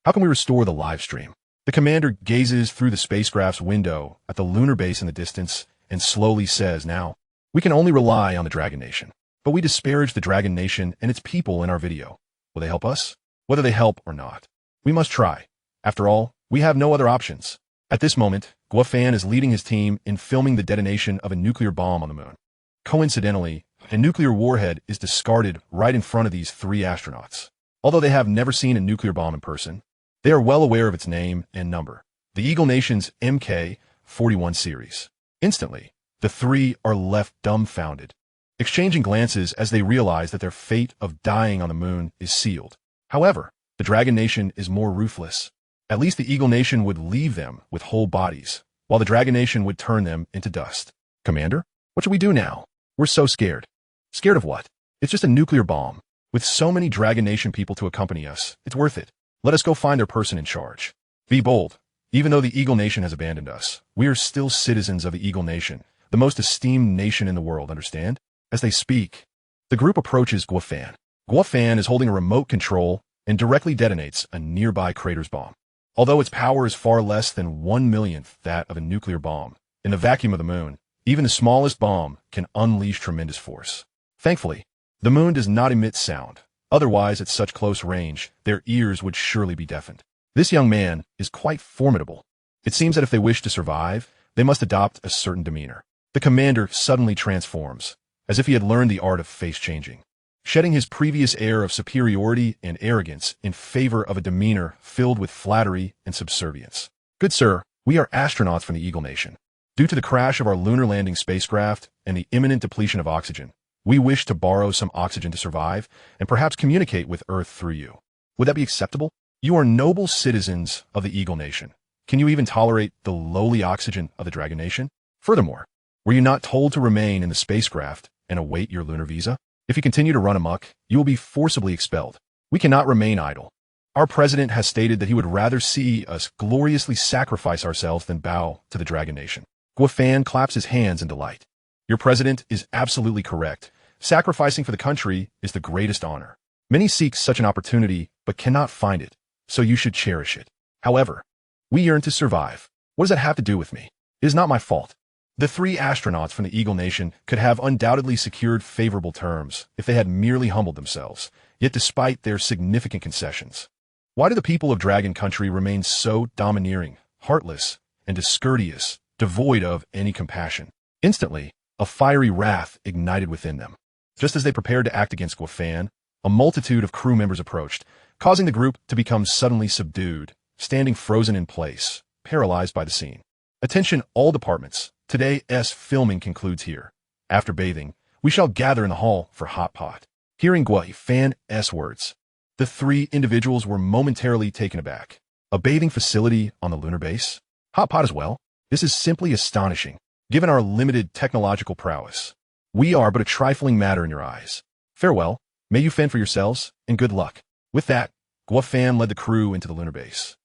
[SPEAKER 1] How can we restore the live stream? The commander gazes through the spacecraft's window at the lunar base in the distance and slowly says, now, we can only rely on the Dragon Nation. But we disparage the Dragon Nation and its people in our video. Will they help us? Whether they help or not, we must try. After all, we have no other options. At this moment, Guofan is leading his team in filming the detonation of a nuclear bomb on the moon. Coincidentally, a nuclear warhead is discarded right in front of these 3 astronauts. Although they have never seen a nuclear bomb in person, they are well aware of its name and number, the Eagle Nation's Mk-41 series. Instantly, the 3 are left dumbfounded, exchanging glances as they realize that their fate of dying on the moon is sealed. However, the Dragon Nation is more ruthless. At least the Eagle Nation would leave them with whole bodies, while the Dragon Nation would turn them into dust. Commander, what should we do now? We're so scared. Scared of what? It's just a nuclear bomb. With so many Dragon Nation people to accompany us, it's worth it. Let us go find their person in charge. Be bold. Even though the Eagle Nation has abandoned us, we are still citizens of the Eagle Nation, the most esteemed nation in the world, understand? As they speak, the group approaches Guofan. Guofan is holding a remote control and directly detonates a nearby crater's bomb. Although its power is far less than 1/1,000,000th that of a nuclear bomb, in the vacuum of the moon, even the smallest bomb can unleash tremendous force. Thankfully, the moon does not emit sound. Otherwise, at such close range, their ears would surely be deafened. This young man is quite formidable. It seems that if they wish to survive, they must adopt a certain demeanor. The commander suddenly transforms, as if he had learned the art of face-changing, shedding his previous air of superiority and arrogance in favor of a demeanor filled with flattery and subservience. Good sir, we are astronauts from the Eagle Nation. Due to the crash of our lunar landing spacecraft and the imminent depletion of oxygen, we wish to borrow some oxygen to survive and perhaps communicate with Earth through you. Would that be acceptable? You are noble citizens of the Eagle Nation. Can you even tolerate the lowly oxygen of the Dragon Nation? Furthermore, were you not told to remain in the spacecraft and await your lunar visa? If you continue to run amok, you will be forcibly expelled. We cannot remain idle. Our president has stated that he would rather see us gloriously sacrifice ourselves than bow to the Dragon Nation. Guofan claps his hands in delight. Your president is absolutely correct. Sacrificing for the country is the greatest honor. Many seek such an opportunity, but cannot find it, so you should cherish it. However, we yearn to survive. What does that have to do with me? It is not my fault. The 3 astronauts from the Eagle Nation could have undoubtedly secured favorable terms if they had merely humbled themselves, yet despite their significant concessions. Why do the people of Dragon Country remain so domineering, heartless, and discourteous, devoid of any compassion? Instantly, a fiery wrath ignited within them. Just as they prepared to act against Guofan, a multitude of crew members approached, causing the group to become suddenly subdued, standing frozen in place, paralyzed by the scene. Attention all departments. Today's filming concludes here. After bathing, we shall gather in the hall for hot pot. Hearing Guofan's words, the 3 individuals were momentarily taken aback. A bathing facility on the lunar base? Hot pot as well? This is simply astonishing, given our limited technological prowess. We are but a trifling matter in your eyes. Farewell, may you fend for yourselves, and good luck. With that, Guofan led the crew into the lunar base,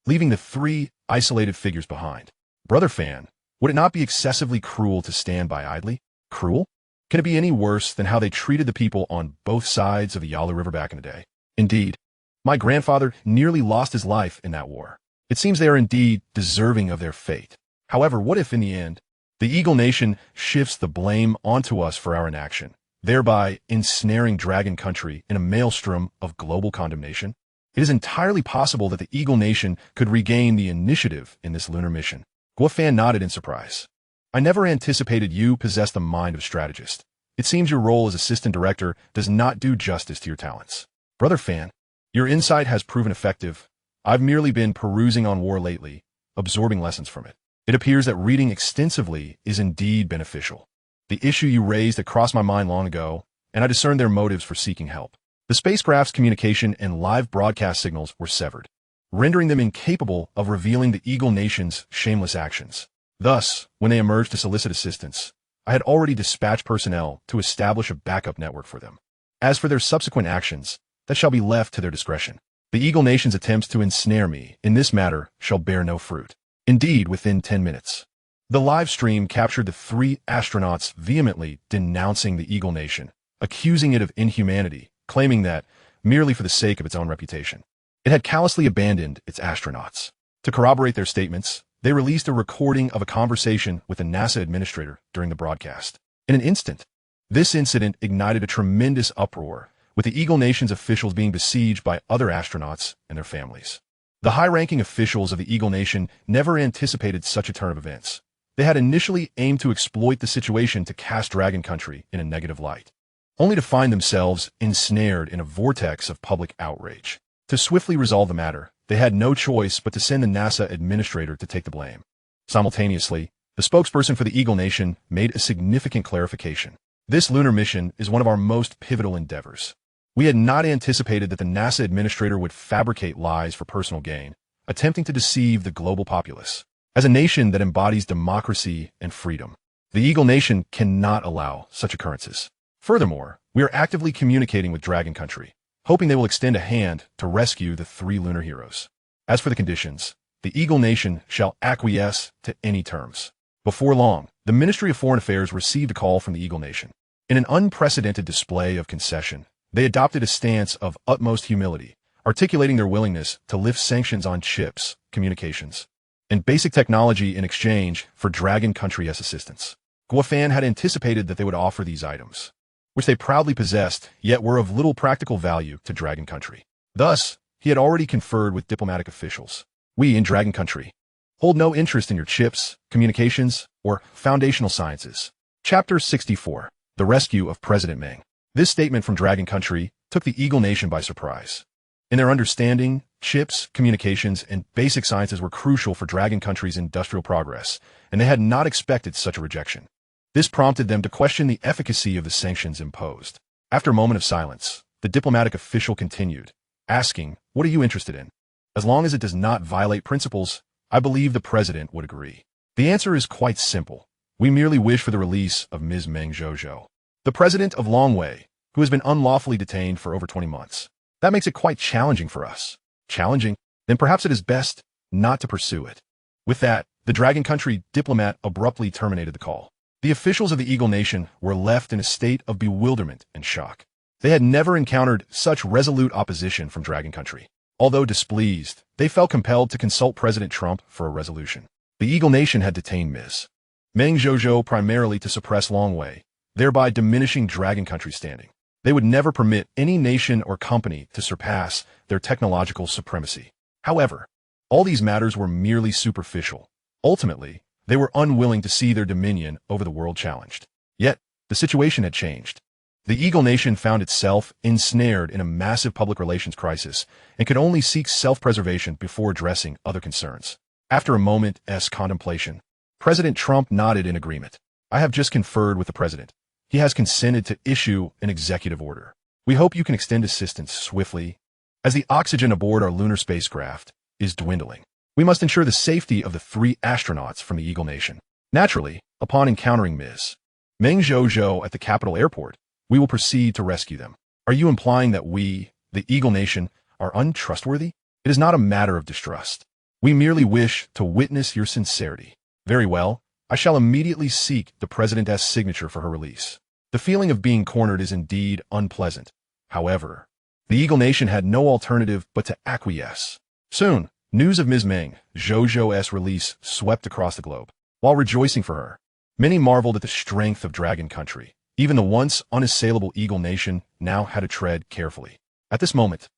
[SPEAKER 1] leaving the 3 isolated figures behind. Brother Fan, would it not be excessively cruel to stand by idly? Cruel? Can it be any worse than how they treated the people on both sides of the Yalu River back in the day? Indeed, my grandfather nearly lost his life in that war. It seems they are indeed deserving of their fate. However, what if in the end, the Eagle Nation shifts the blame onto us for our inaction, thereby ensnaring Dragon Country in a maelstrom of global condemnation? It is entirely possible that the Eagle Nation could regain the initiative in this lunar mission. Guofan nodded in surprise. I never anticipated you possessed the mind of a strategist. It seems your role as assistant director does not do justice to your talents. Brother Fan, Your insight has proven effective. I've merely been perusing on war lately, absorbing lessons from it. It appears that reading extensively is indeed beneficial. The issue you raised had crossed my mind long ago, and I discerned their motives for seeking help. The spacecraft's communication and live broadcast signals were severed, rendering them incapable of revealing the Eagle Nation's shameless actions. Thus, when they emerged to solicit assistance, I had already dispatched personnel to establish a backup network for them. As for their subsequent actions, that shall be left to their discretion. The Eagle Nation's attempts to ensnare me in this matter shall bear no fruit. Indeed, within 10 minutes. The live stream captured the 3 astronauts vehemently denouncing the Eagle Nation, accusing it of inhumanity, claiming that, merely for the sake of its own reputation, it had callously abandoned its astronauts. To corroborate their statements, they released a recording of a conversation with a NASA administrator during the broadcast. In an instant, this incident ignited a tremendous uproar, with the Eagle Nation's officials being besieged by other astronauts and their families. The high-ranking officials of the Eagle Nation never anticipated such a turn of events. They had initially aimed to exploit the situation to cast Dragon Country in a negative light, only to find themselves ensnared in a vortex of public outrage. To swiftly resolve the matter, they had no choice but to send the NASA administrator to take the blame. Simultaneously, the spokesperson for the Eagle Nation made a significant clarification. This lunar mission is one of our most pivotal endeavors. We had not anticipated that the NASA administrator would fabricate lies for personal gain, attempting to deceive the global populace. As a nation that embodies democracy and freedom, the Eagle Nation cannot allow such occurrences. Furthermore, we are actively communicating with Dragon Country, hoping they will extend a hand to rescue the 3 lunar heroes. As for the conditions, the Eagle Nation shall acquiesce to any terms. Before long, the Ministry of Foreign Affairs received a call from the Eagle Nation. In an unprecedented display of concession, they adopted a stance of utmost humility, articulating their willingness to lift sanctions on chips, communications, and basic technology in exchange for Dragon Country's assistance. Guofan had anticipated that they would offer these items, which they proudly possessed, yet were of little practical value to Dragon Country. Thus, he had already conferred with diplomatic officials. We in Dragon Country hold no interest in your chips, communications, or foundational sciences. Chapter 64. The Rescue of President Meng. This statement from Dragon Country took the Eagle Nation by surprise. In their understanding, chips, communications, and basic sciences were crucial for Dragon Country's industrial progress, and they had not expected such a rejection. This prompted them to question the efficacy of the sanctions imposed. After a moment of silence, the diplomatic official continued, asking, "What are you interested in? As long as it does not violate principles, I believe the president would agree." The answer is quite simple. We merely wish for the release of Ms. Meng Zhozhou, the president of Longwei, who has been unlawfully detained for over 20 months. That makes it quite challenging for us. Challenging? Then perhaps it is best not to pursue it. With that, the Dragon Country diplomat abruptly terminated the call. The officials of the Eagle Nation were left in a state of bewilderment and shock. They had never encountered such resolute opposition from Dragon Country. Although displeased, they felt compelled to consult President Trump for a resolution. The Eagle Nation had detained Ms. Meng Zhozhou primarily to suppress Longwei, thereby diminishing Dragon Country's standing. They would never permit any nation or company to surpass their technological supremacy. However, all these matters were merely superficial. Ultimately, they were unwilling to see their dominion over the world challenged. Yet, the situation had changed. The Eagle Nation found itself ensnared in a massive public relations crisis and could only seek self-preservation before addressing other concerns. After a moment's contemplation, President Trump nodded in agreement. "I have just conferred with the president. He has consented to issue an executive order. We hope you can extend assistance swiftly, as the oxygen aboard our lunar spacecraft is dwindling. We must ensure the safety of the 3 astronauts from the Eagle Nation. Naturally, upon encountering Ms. Meng Zhozhou at the capital airport, we will proceed to rescue them." Are you implying that we, the Eagle Nation, are untrustworthy? It is not a matter of distrust. We merely wish to witness your sincerity. Very well, I shall immediately seek the president's signature for her release. The feeling of being cornered is indeed unpleasant. However, the Eagle Nation had no alternative but to acquiesce. Soon, news of Ms. Meng Zhozhou's release swept across the globe. While rejoicing for her, many marveled at the strength of Dragon Country. Even the once unassailable Eagle Nation now had to tread carefully. At this moment,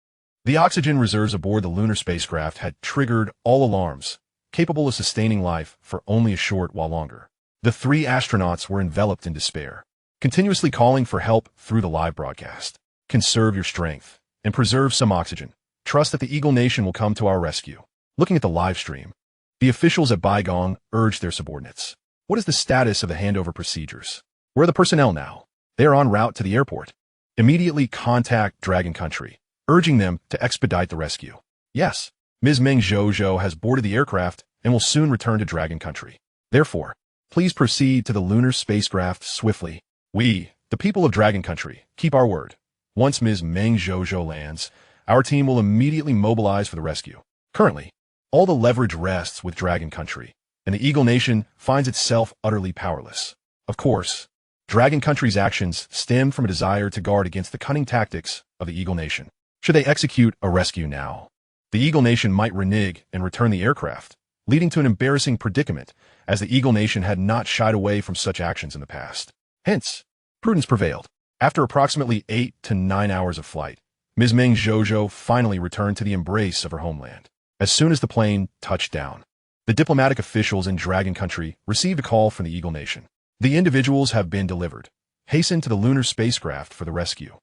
[SPEAKER 1] the oxygen reserves aboard the lunar spacecraft had triggered all alarms, capable of sustaining life for only a short while longer. The 3 astronauts were enveloped in despair, continuously calling for help through the live broadcast. "Conserve your strength and preserve some oxygen. trust that the Eagle Nation will come to our rescue. Looking at the live stream, the officials at Baigong urged their subordinates. What is the status of the handover procedures? Where are the personnel now? They are en route to the airport. Immediately contact Dragon Country, urging them to expedite the rescue. Yes, Ms. Meng Zhozhou has boarded the aircraft and will soon return to Dragon Country. Therefore, please proceed to the lunar spacecraft swiftly. We, the people of Dragon Country, keep our word. Once Ms. Meng Zhozhou lands, our team will immediately mobilize for the rescue. Currently, all the leverage rests with Dragon Country, and the Eagle Nation finds itself utterly powerless. Of course, Dragon Country's actions stem from a desire to guard against the cunning tactics of the Eagle Nation. Should they execute a rescue now, the Eagle Nation might renege and return the aircraft, leading to an embarrassing predicament, as the Eagle Nation had not shied away from such actions in the past. Hence, prudence prevailed. After approximately 8 to 9 hours of flight, Ms. Meng Zhozhou finally returned to the embrace of her homeland. As soon as the plane touched down, the diplomatic officials in Dragon Country received a call from the Eagle Nation. The individuals have been delivered. Hasten to the lunar spacecraft for the rescue.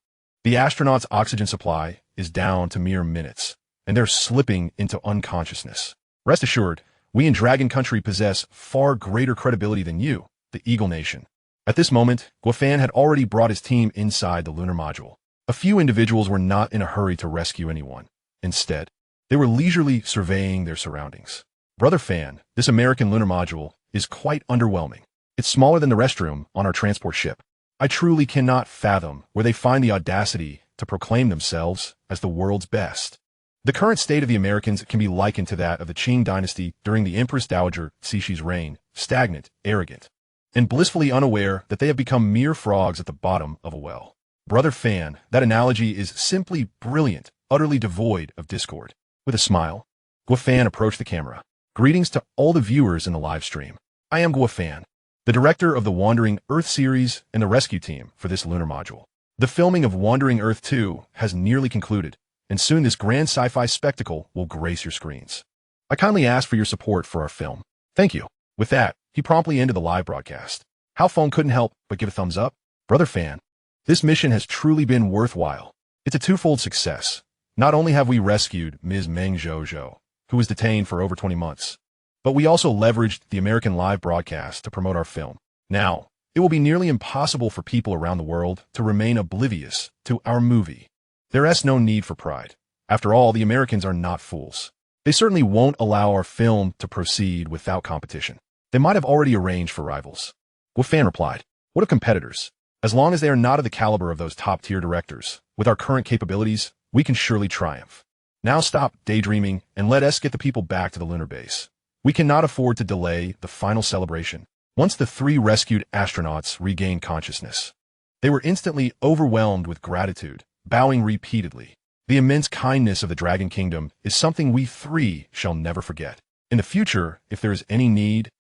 [SPEAKER 1] The astronauts' oxygen supply is down to mere minutes, and they're slipping into unconsciousness. Rest assured, we in Dragon Country possess far greater credibility than you, the Eagle Nation. At this moment, Guofan had already brought his team inside the lunar module. A few individuals were not in a hurry to rescue anyone. Instead, they were leisurely surveying their surroundings. Brother Fan, this American lunar module is quite underwhelming. It's smaller than the restroom on our transport ship. I truly cannot fathom where they find the audacity to proclaim themselves as the world's best. The current state of the Americans can be likened to that of the Qing dynasty during the Empress Dowager Cixi's reign, stagnant, arrogant, and blissfully unaware that they have become mere frogs at the bottom of a well. Brother Fan, that analogy is simply brilliant, utterly devoid of discord. With a smile, Guofan approached the camera. Greetings to all the viewers in the live stream. I am Guofan, the director of the Wandering Earth series and the rescue team for this lunar module. The filming of Wandering Earth 2 has nearly concluded, and soon this grand sci-fi spectacle will grace your screens. I kindly ask for your support for our film. Thank you. With that, he promptly ended the live broadcast. How Phone couldn't help but give a thumbs up. Brother Fan, this mission has truly been worthwhile. It's a twofold success. Not only have we rescued Ms. Meng Zhozhou, who was detained for over 20 months, but we also leveraged the American live broadcast to promote our film. Now, it will be nearly impossible for people around the world to remain oblivious to our movie. There is no need for pride. After all, the Americans are not fools. They certainly won't allow our film to proceed without competition. They might have already arranged for rivals. Guofan replied, what of competitors? As long as they are not of the caliber of those top-tier directors, with our current capabilities, we can surely triumph. Now stop daydreaming and let us get the people back to the lunar base. We cannot afford to delay the final celebration. Once the 3 rescued astronauts regained consciousness, they were instantly overwhelmed with gratitude, bowing repeatedly. The immense kindness of the Dragon Kingdom is something we 3 shall never forget. In the future, if there is any need,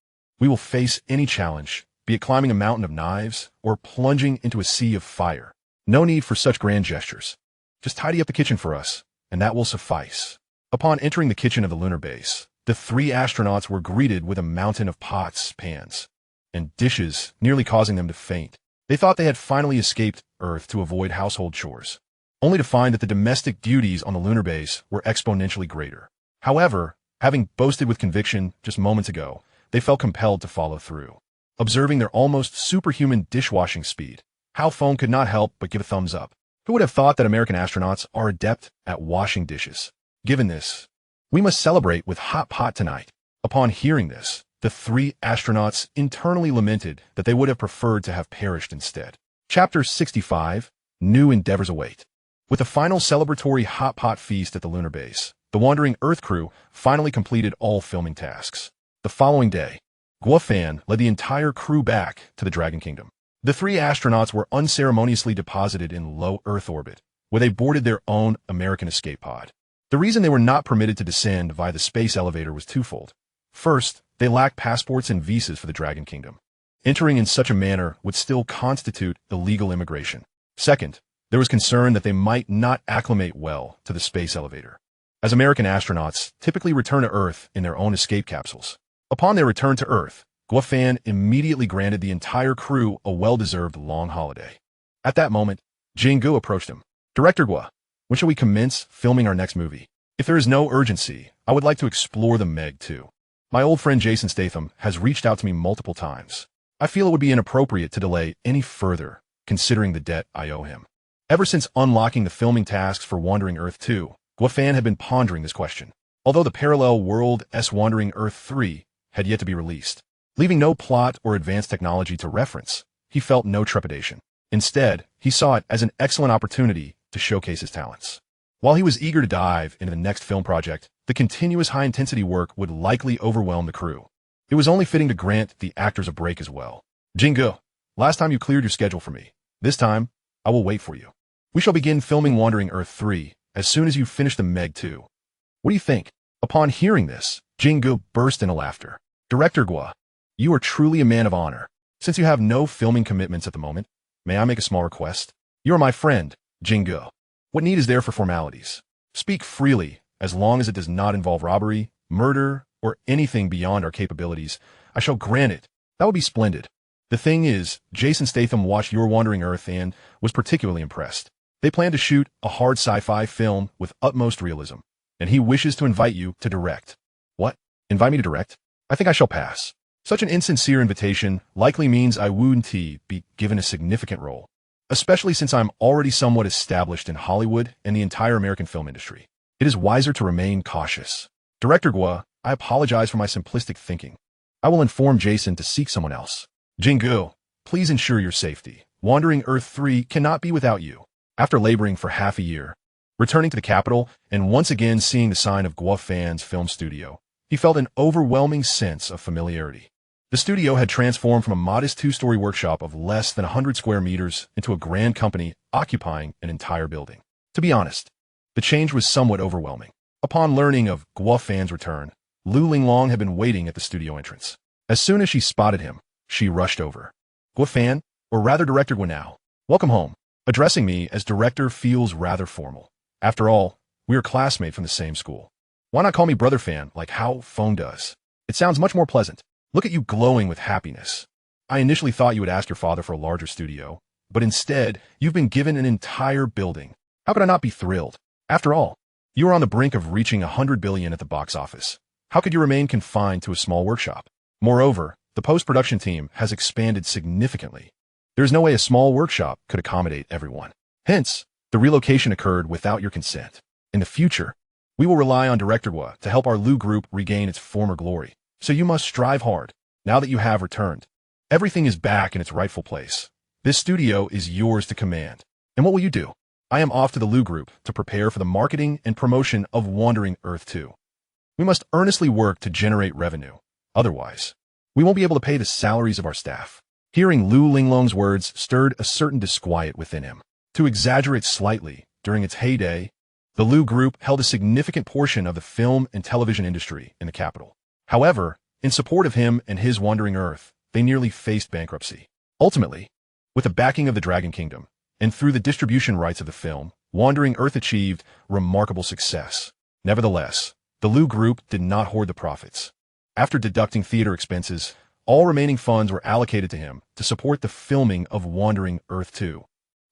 [SPEAKER 1] we will face any challenge, be it climbing a mountain of knives or plunging into a sea of fire. No need for such grand gestures. Just tidy up the kitchen for us, and that will suffice. Upon entering the kitchen of the lunar base, the 3 astronauts were greeted with a mountain of pots, pans, and dishes, nearly causing them to faint. They thought they had finally escaped Earth to avoid household chores, only to find that the domestic duties on the lunar base were exponentially greater. However, having boasted with conviction just moments ago, they felt compelled to follow through. Observing their almost superhuman dishwashing speed, Hao Feng could not help but give a thumbs up. Who would have thought that American astronauts are adept at washing dishes? Given this, we must celebrate with hot pot tonight. Upon hearing this, the 3 astronauts internally lamented that they would have preferred to have perished instead. Chapter 65, New Endeavors Await. With the final celebratory hot pot feast at the lunar base, the Wandering Earth crew finally completed all filming tasks. The following day, Guofan led the entire crew back to the Dragon Kingdom. The 3 astronauts were unceremoniously deposited in low Earth orbit, where they boarded their own American escape pod. The reason they were not permitted to descend via the space elevator was twofold. First, they lacked passports and visas for the Dragon Kingdom. Entering in such a manner would still constitute illegal immigration. Second, there was concern that they might not acclimate well to the space elevator, as American astronauts typically return to Earth in their own escape capsules. Upon their return to Earth, Guofan immediately granted the entire crew a well-deserved long holiday. At that moment, Jinggu approached him. Director Gua, when shall we commence filming our next movie? If there is no urgency, I would like to explore the Meg too. My old friend Jason Statham has reached out to me multiple times. I feel it would be inappropriate to delay any further, considering the debt I owe him. Ever since unlocking the filming tasks for Wandering Earth 2, Guofan had been pondering this question, although the parallel world Wandering Earth 3 had yet to be released. Leaving no plot or advanced technology to reference, he felt no trepidation. Instead, he saw it as an excellent opportunity to showcase his talents. While he was eager to dive into the next film project, the continuous high-intensity work would likely overwhelm the crew. It was only fitting to grant the actors a break as well. Jingo, last time you cleared your schedule for me. This time, I will wait for you. We shall begin filming Wandering Earth 3 as soon as you finish the Meg 2. What do you think? Upon hearing this, Jingo burst into laughter. Director Gua, you are truly a man of honor. Since you have no filming commitments at the moment, may I make a small request? You are my friend, Jingo. What need is there for formalities? Speak freely, as long as it does not involve robbery, murder, or anything beyond our capabilities. I shall grant it. That would be splendid. The thing is, Jason Statham watched your Wandering Earth and was particularly impressed. They plan to shoot a hard sci-fi film with utmost realism, and he wishes to invite you to direct. What? Invite me to direct? I think I shall pass. Such an insincere invitation likely means I wouldn't be given a significant role, especially since I'm already somewhat established in Hollywood and the entire American film industry. It is wiser to remain cautious. Director Gua, I apologize for my simplistic thinking. I will inform Jason to seek someone else. Jingo, please ensure your safety. Wandering Earth 3 cannot be without you. After laboring for half a year, returning to the capital, and once again seeing the sign of Guofan's film studio, he felt an overwhelming sense of familiarity. The studio had transformed from a modest two-story workshop of less than 100 square meters into a grand company occupying an entire building. To be honest, the change was somewhat overwhelming. Upon learning of Guofan's return, Lu Linglong had been waiting at the studio entrance. As soon as she spotted him, she rushed over. Guofan, or rather Director Guanao, welcome home. Addressing me as director feels rather formal. After all, we are classmates from the same school. Why not call me Brother Fan like how Phone does? It sounds much more pleasant. Look at you glowing with happiness. I initially thought you would ask your father for a larger studio, but instead, you've been given an entire building. How could I not be thrilled? After all, you are on the brink of reaching 100 billion at the box office. How could you remain confined to a small workshop? Moreover, the post-production team has expanded significantly. There is no way a small workshop could accommodate everyone. Hence, the relocation occurred without your consent. In the future, we will rely on Director Gua to help our Lu group regain its former glory. So you must strive hard, now that you have returned. Everything is back in its rightful place. This studio is yours to command. And what will you do? I am off to the Lu group to prepare for the marketing and promotion of Wandering Earth 2. We must earnestly work to generate revenue. Otherwise, we won't be able to pay the salaries of our staff. Hearing Lu Linglong's words stirred a certain disquiet within him. To exaggerate slightly, during its heyday, the Lu group held a significant portion of the film and television industry in the capital. However, in support of him and his Wandering Earth, they nearly faced bankruptcy. Ultimately, with the backing of the Dragon Kingdom, and through the distribution rights of the film, Wandering Earth achieved remarkable success. Nevertheless, the Lu group did not hoard the profits. After deducting theater expenses, all remaining funds were allocated to him to support the filming of Wandering Earth 2.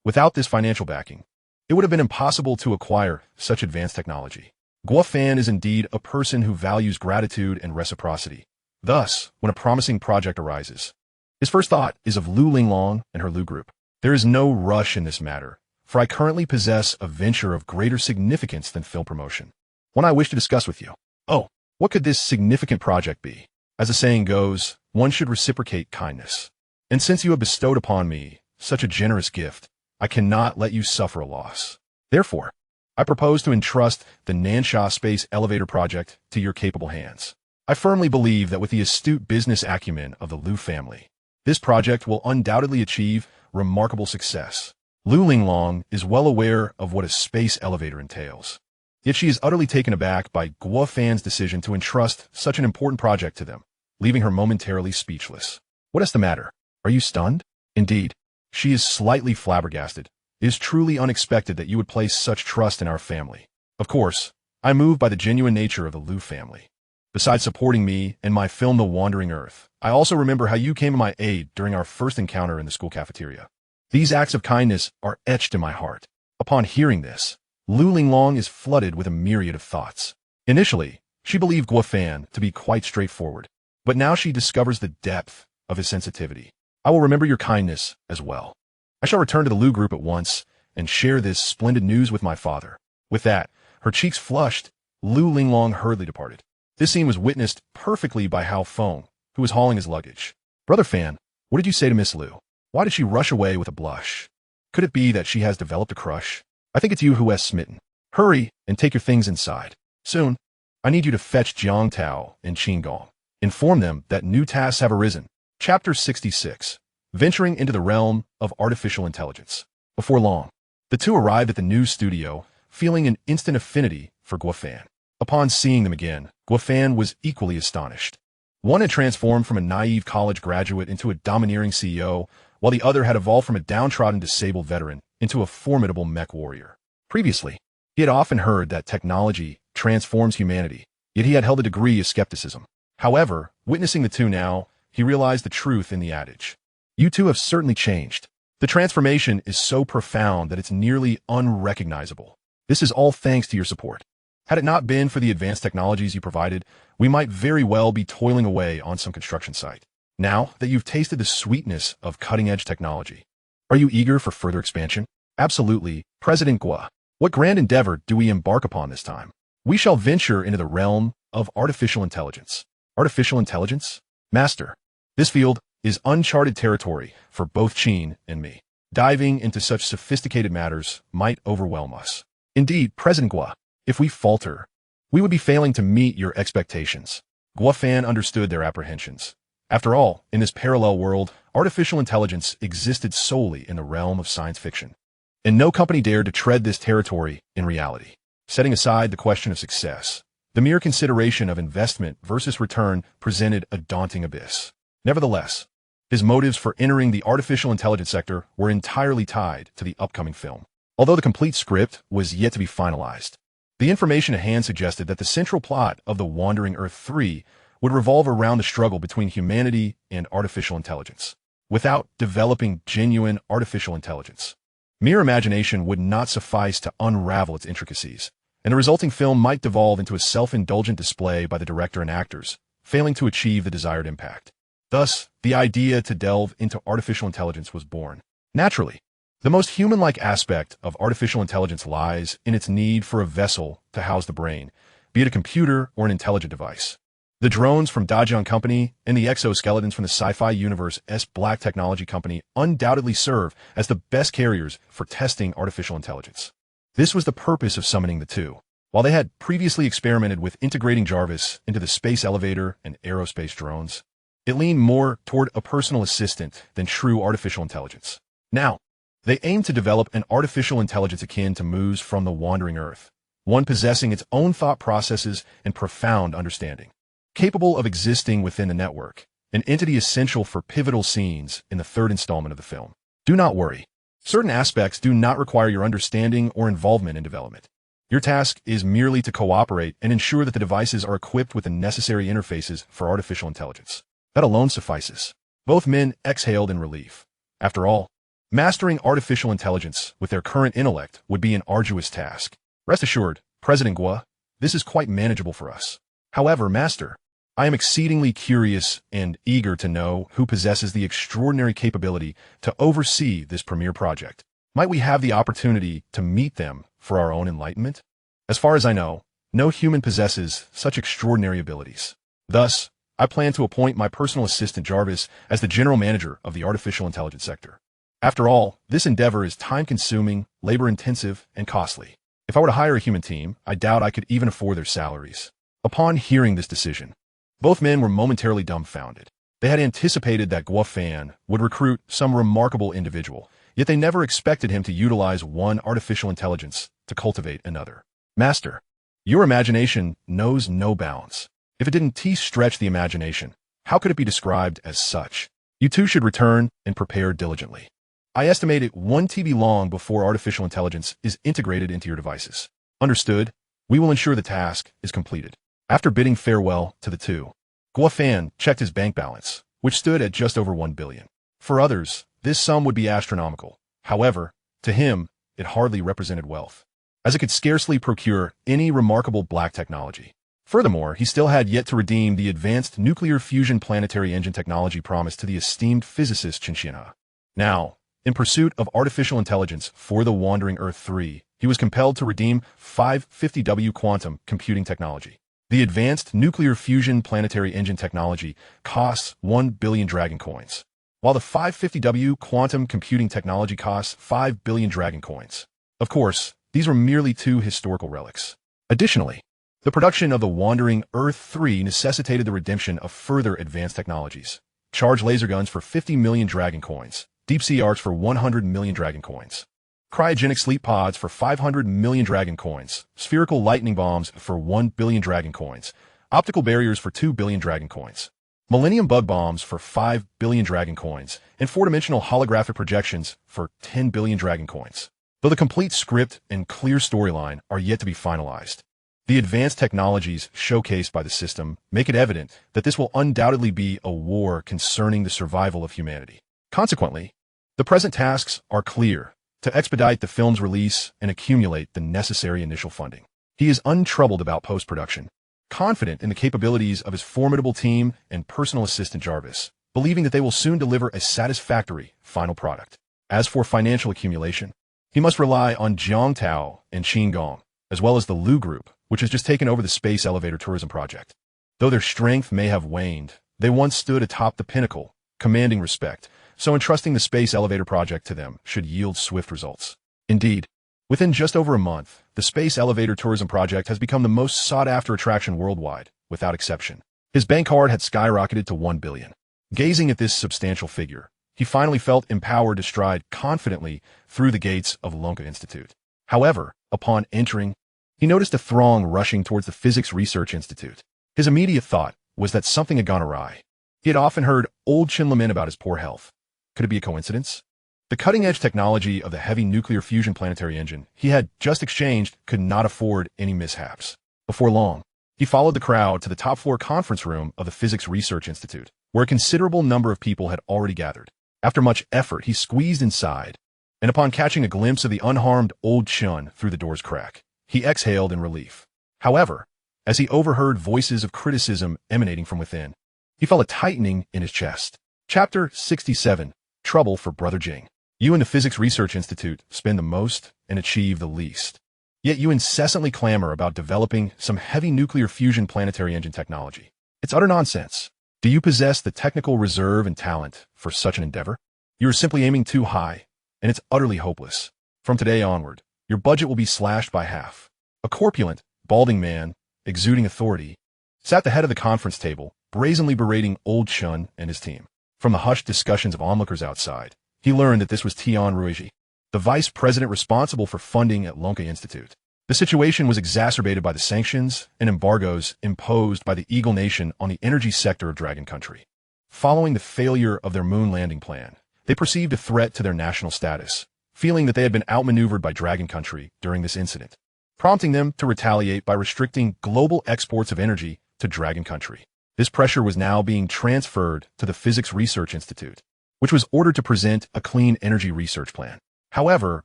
[SPEAKER 1] Without this financial backing, it would have been impossible to acquire such advanced technology. Guofan is indeed a person who values gratitude and reciprocity. Thus, when a promising project arises, his first thought is of Lu Linglong and her Lu group. There is no rush in this matter, for I currently possess a venture of greater significance than film promotion, one I wish to discuss with you. Oh, what could this significant project be? As the saying goes, one should reciprocate kindness. And since you have bestowed upon me such a generous gift, I cannot let you suffer a loss. Therefore, I propose to entrust the Nansha Space Elevator project to your capable hands. I firmly believe that with the astute business acumen of the Lu family, this project will undoubtedly achieve remarkable success. Lu Linglong is well aware of what a space elevator entails. Yet she is utterly taken aback by Guofan's decision to entrust such an important project to them, leaving her momentarily speechless. What is the matter? Are you stunned? Indeed, she is slightly flabbergasted. It is truly unexpected that you would place such trust in our family. Of course, I am moved by the genuine nature of the Lu family. Besides supporting me and my film The Wandering Earth, I also remember how you came to my aid during our first encounter in the school cafeteria. These acts of kindness are etched in my heart. Upon hearing this, Lu Linglong is flooded with a myriad of thoughts. Initially, she believed Guo Fan to be quite straightforward, but now she discovers the depth of his sensitivity. I will remember your kindness as well. I shall return to the Lu group at once and share this splendid news with my father. With that, her cheeks flushed, Lu Linglong hurriedly departed. This scene was witnessed perfectly by Hao Feng, who was hauling his luggage. Brother Fan, what did you say to Miss Lu? Why did she rush away with a blush? Could it be that she has developed a crush? I think it's you who has smitten. Hurry and take your things inside. Soon, I need you to fetch Jiang Tao and Qin Gong. Inform them that new tasks have arisen. Chapter 66. Venturing into the realm of artificial intelligence. Before long, the two arrived at the news studio, feeling an instant affinity for Guo Fan. Upon seeing them again, Guo Fan was equally astonished. One had transformed from a naive college graduate into a domineering CEO, while the other had evolved from a downtrodden disabled veteran into a formidable mech warrior. Previously, he had often heard that technology transforms humanity, yet he had held a degree of skepticism. However, witnessing the two now, he realized the truth in the adage. You two have certainly changed. The transformation is so profound that it's nearly unrecognizable. This is all thanks to your support. Had it not been for the advanced technologies you provided, we might very well be toiling away on some construction site. Now that you've tasted the sweetness of cutting-edge technology, are you eager for further expansion? Absolutely, President Guo. What grand endeavor do we embark upon this time? We shall venture into the realm of artificial intelligence. Artificial intelligence? Master, this field is uncharted territory for both Qin and me. Diving into such sophisticated matters might overwhelm us. Indeed, President Guo, if we falter, we would be failing to meet your expectations. Guo Fan understood their apprehensions. After all, in this parallel world, artificial intelligence existed solely in the realm of science fiction. And no company dared to tread this territory in reality. Setting aside the question of success, the mere consideration of investment versus return presented a daunting abyss. Nevertheless, his motives for entering the artificial intelligence sector were entirely tied to the upcoming film. Although the complete script was yet to be finalized, the information at hand suggested that the central plot of The Wandering Earth 3 would revolve around the struggle between humanity and artificial intelligence. Without developing genuine artificial intelligence, mere imagination would not suffice to unravel its intricacies, and the resulting film might devolve into a self-indulgent display by the director and actors, failing to achieve the desired impact. Thus, the idea to delve into artificial intelligence was born. Naturally, the most human-like aspect of artificial intelligence lies in its need for a vessel to house the brain, be it a computer or an intelligent device. The drones from Dajiang Company and the exoskeletons from the Sci-Fi Universe's Black Technology Company undoubtedly serve as the best carriers for testing artificial intelligence. This was the purpose of summoning the two. While they had previously experimented with integrating Jarvis into the space elevator and aerospace drones, it leaned more toward a personal assistant than true artificial intelligence. Now, they aim to develop an artificial intelligence akin to Mu's from the Wandering Earth, one possessing its own thought processes and profound understanding. Capable of existing within the network, an entity essential for pivotal scenes in the third installment of the film. Do not worry. Certain aspects do not require your understanding or involvement in development. Your task is merely to cooperate and ensure that the devices are equipped with the necessary interfaces for artificial intelligence. That alone suffices. Both men exhaled in relief. After all, mastering artificial intelligence with their current intellect would be an arduous task. Rest assured, President Guo, this is quite manageable for us. However, Master, I am exceedingly curious and eager to know who possesses the extraordinary capability to oversee this premier project. Might we have the opportunity to meet them for our own enlightenment? As far as I know, no human possesses such extraordinary abilities. Thus, I plan to appoint my personal assistant Jarvis as the general manager of the artificial intelligence sector. After all, this endeavor is time-consuming, labor-intensive, and costly. If I were to hire a human team, I doubt I could even afford their salaries. Upon hearing this decision, both men were momentarily dumbfounded. They had anticipated that Guo Fan would recruit some remarkable individual, yet they never expected him to utilize one artificial intelligence to cultivate another. Master, your imagination knows no bounds. If it didn't stretch the imagination, how could it be described as such? You two should return and prepare diligently. I estimate it 1 TB long before artificial intelligence is integrated into your devices. Understood? We will ensure the task is completed. After bidding farewell to the two, Guo Fan checked his bank balance, which stood at just over 1 billion. For others, this sum would be astronomical. However, to him, it hardly represented wealth. as it could scarcely procure any remarkable black technology. Furthermore, he still had yet to redeem the advanced nuclear fusion planetary engine technology promised to the esteemed physicist Chinchina. Now, in pursuit of artificial intelligence for the wandering Earth 3, he was compelled to redeem 550W quantum computing technology. The advanced nuclear fusion planetary engine technology costs 1 billion dragon coins, while the 550W quantum computing technology costs 5 billion dragon coins. Of course, these were merely two historical relics. Additionally, the production of the wandering Earth 3 necessitated the redemption of further advanced technologies. Charged laser guns for 50 million dragon coins, deep-sea arcs for 100 million dragon coins, cryogenic sleep pods for 500 million dragon coins, spherical lightning bombs for 1 billion dragon coins, optical barriers for 2 billion dragon coins, millennium bug bombs for 5 billion dragon coins, and four-dimensional holographic projections for 10 billion dragon coins. Though the complete script and clear storyline are yet to be finalized, the advanced technologies showcased by the system make it evident that this will undoubtedly be a war concerning the survival of humanity. Consequently, the present tasks are clear: to expedite the film's release and accumulate the necessary initial funding. He is untroubled about post-production, confident in the capabilities of his formidable team and personal assistant Jarvis, believing that they will soon deliver a satisfactory final product. As for financial accumulation, he must rely on Jiang Tao and Qin Gong, as well as the Lu Group, which has just taken over the space elevator tourism project. Though their strength may have waned, they once stood atop the pinnacle, commanding respect, so entrusting the space elevator project to them should yield swift results. Indeed, within just over a month, the space elevator tourism project has become the most sought-after attraction worldwide, without exception. His bank card had skyrocketed to 1 billion. Gazing at this substantial figure, he finally felt empowered to stride confidently through the gates of Lonka Institute. However, upon entering, he noticed a throng rushing towards the Physics Research Institute. His immediate thought was that something had gone awry. He had often heard old Chin lament about his poor health. Could it be a coincidence? The cutting-edge technology of the heavy nuclear fusion planetary engine he had just exchanged could not afford any mishaps. Before long, he followed the crowd to the top-floor conference room of the Physics Research Institute, where a considerable number of people had already gathered. After much effort, he squeezed inside, and upon catching a glimpse of the unharmed old Chun through the door's crack, he exhaled in relief. However, as he overheard voices of criticism emanating from within, he felt a tightening in his chest. Chapter 67. Trouble for Brother Jing. You and the Physics Research Institute spend the most and achieve the least. Yet you incessantly clamor about developing some heavy nuclear fusion planetary engine technology. It's utter nonsense. Do you possess the technical reserve and talent for such an endeavor? You are simply aiming too high, and it's utterly hopeless. From today onward, your budget will be slashed by half. A corpulent, balding man, exuding authority, sat at the head of the conference table, brazenly berating old Chun and his team. From the hushed discussions of onlookers outside, he learned that this was Tian Ruiji, the vice president responsible for funding at Lonka Institute. The situation was exacerbated by the sanctions and embargoes imposed by the Eagle Nation on the energy sector of Dragon Country. Following the failure of their moon landing plan, they perceived a threat to their national status, feeling that they had been outmaneuvered by Dragon Country during this incident, prompting them to retaliate by restricting global exports of energy to Dragon Country. This pressure was now being transferred to the Physics Research Institute, which was ordered to present a clean energy research plan. However,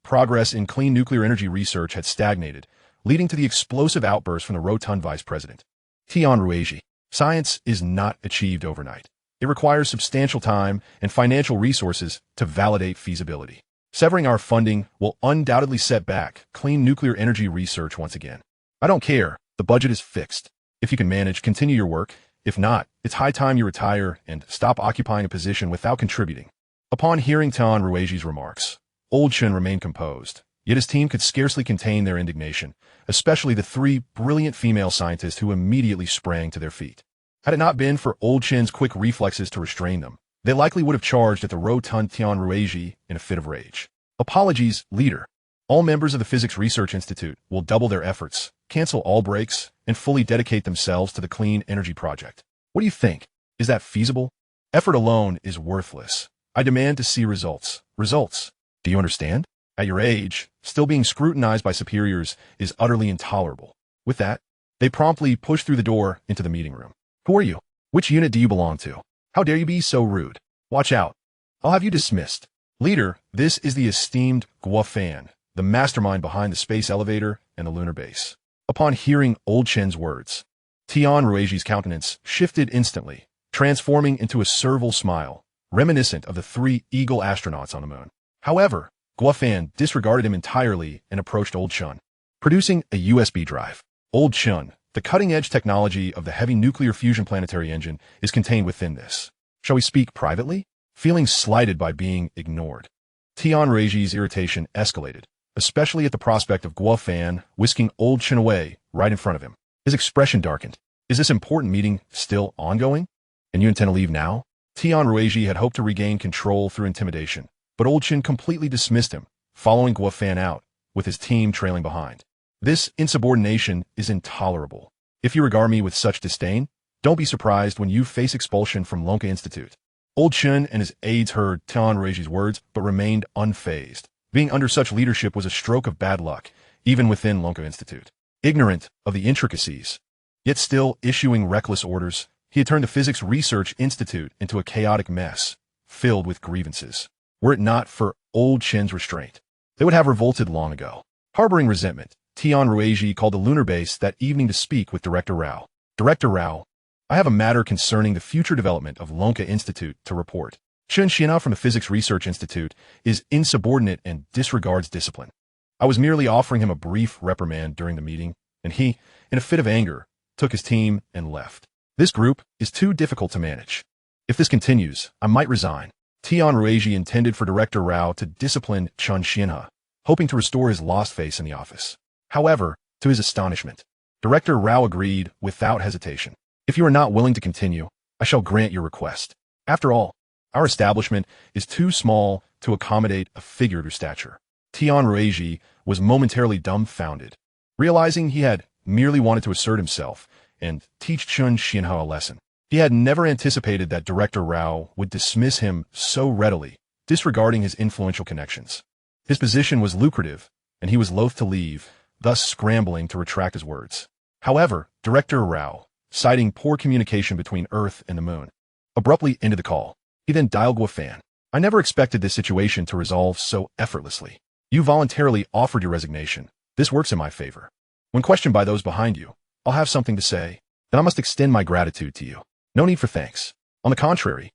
[SPEAKER 1] progress in clean nuclear energy research had stagnated, leading to the explosive outburst from the rotund vice president. Tian Ruiji, science is not achieved overnight. It requires substantial time and financial resources to validate feasibility. Severing our funding will undoubtedly set back clean nuclear energy research once again. I don't care. The budget is fixed. If you can manage, continue your work. If not, it's high time you retire and stop occupying a position without contributing. Upon hearing Tian Ruiji's remarks, Old Chen remained composed, yet his team could scarcely contain their indignation, especially the three brilliant female scientists who immediately sprang to their feet. Had it not been for Old Chen's quick reflexes to restrain them, they likely would have charged at the rotund Tian Ruiji in a fit of rage. Apologies, leader. All members of the Physics Research Institute will double their efforts, cancel all breaks, and fully dedicate themselves to the clean energy project. What do you think? Is that feasible? Effort alone is worthless. I demand to see results. Results. Do you understand? At your age, still being scrutinized by superiors is utterly intolerable. With that, they promptly pushed through the door into the meeting room. Who are you? Which unit do you belong to? How dare you be so rude? Watch out. I'll have you dismissed. Leader, this is the esteemed Guo Fan, the the mastermind behind the space elevator and the lunar base. Upon hearing Old Chen's words, Tian Ruiji's countenance shifted instantly, transforming into a servile smile, reminiscent of the three Eagle astronauts on the moon. However, Guofan disregarded him entirely and approached Old Chen, producing a USB drive. Old Chen, the cutting-edge technology of the heavy nuclear fusion planetary engine, is contained within this. Shall we speak privately? Feeling slighted by being ignored, Tian Ruiji's irritation escalated, especially at the prospect of Guofan whisking Old Chen away right in front of him. His expression darkened. Is this important meeting still ongoing? And you intend to leave now? Tian Ruiji had hoped to regain control through intimidation, but Old Chen completely dismissed him, following Guofan out, with his team trailing behind. This insubordination is intolerable. If you regard me with such disdain, don't be surprised when you face expulsion from Lonka Institute. Old Chen and his aides heard Tian Ruiji's words, but remained unfazed. Being under such leadership was a stroke of bad luck, even within Lonka Institute. Ignorant of the intricacies, yet still issuing reckless orders, he had turned the Physics Research Institute into a chaotic mess, filled with grievances. Were it not for Old Chen's restraint, they would have revolted long ago. Harboring resentment, Tian Ruiji called the lunar base that evening to speak with Director Rao. Director Rao, I have a matter concerning the future development of Lonka Institute to report. Chen Xianha from the Physics Research Institute is insubordinate and disregards discipline. I was merely offering him a brief reprimand during the meeting, and he, in a fit of anger, took his team and left. This group is too difficult to manage. If this continues, I might resign. Tian Ruiji intended for Director Rao to discipline Chen Xianha, hoping to restore his lost face in the office. However, to his astonishment, Director Rao agreed without hesitation. If you are not willing to continue, I shall grant your request. After all, our establishment is too small to accommodate a figure of your stature. Tian Ruiji was momentarily dumbfounded, realizing he had merely wanted to assert himself and teach Chen Xianha a lesson. He had never anticipated that Director Rao would dismiss him so readily, disregarding his influential connections. His position was lucrative, and he was loath to leave, thus scrambling to retract his words. However, Director Rao, citing poor communication between Earth and the Moon, abruptly ended the call. He then dialed Guofan. I never expected this situation to resolve so effortlessly. You voluntarily offered your resignation. This works in my favor. When questioned by those behind you, I'll have something to say. Then I must extend my gratitude to you. No need for thanks. On the contrary,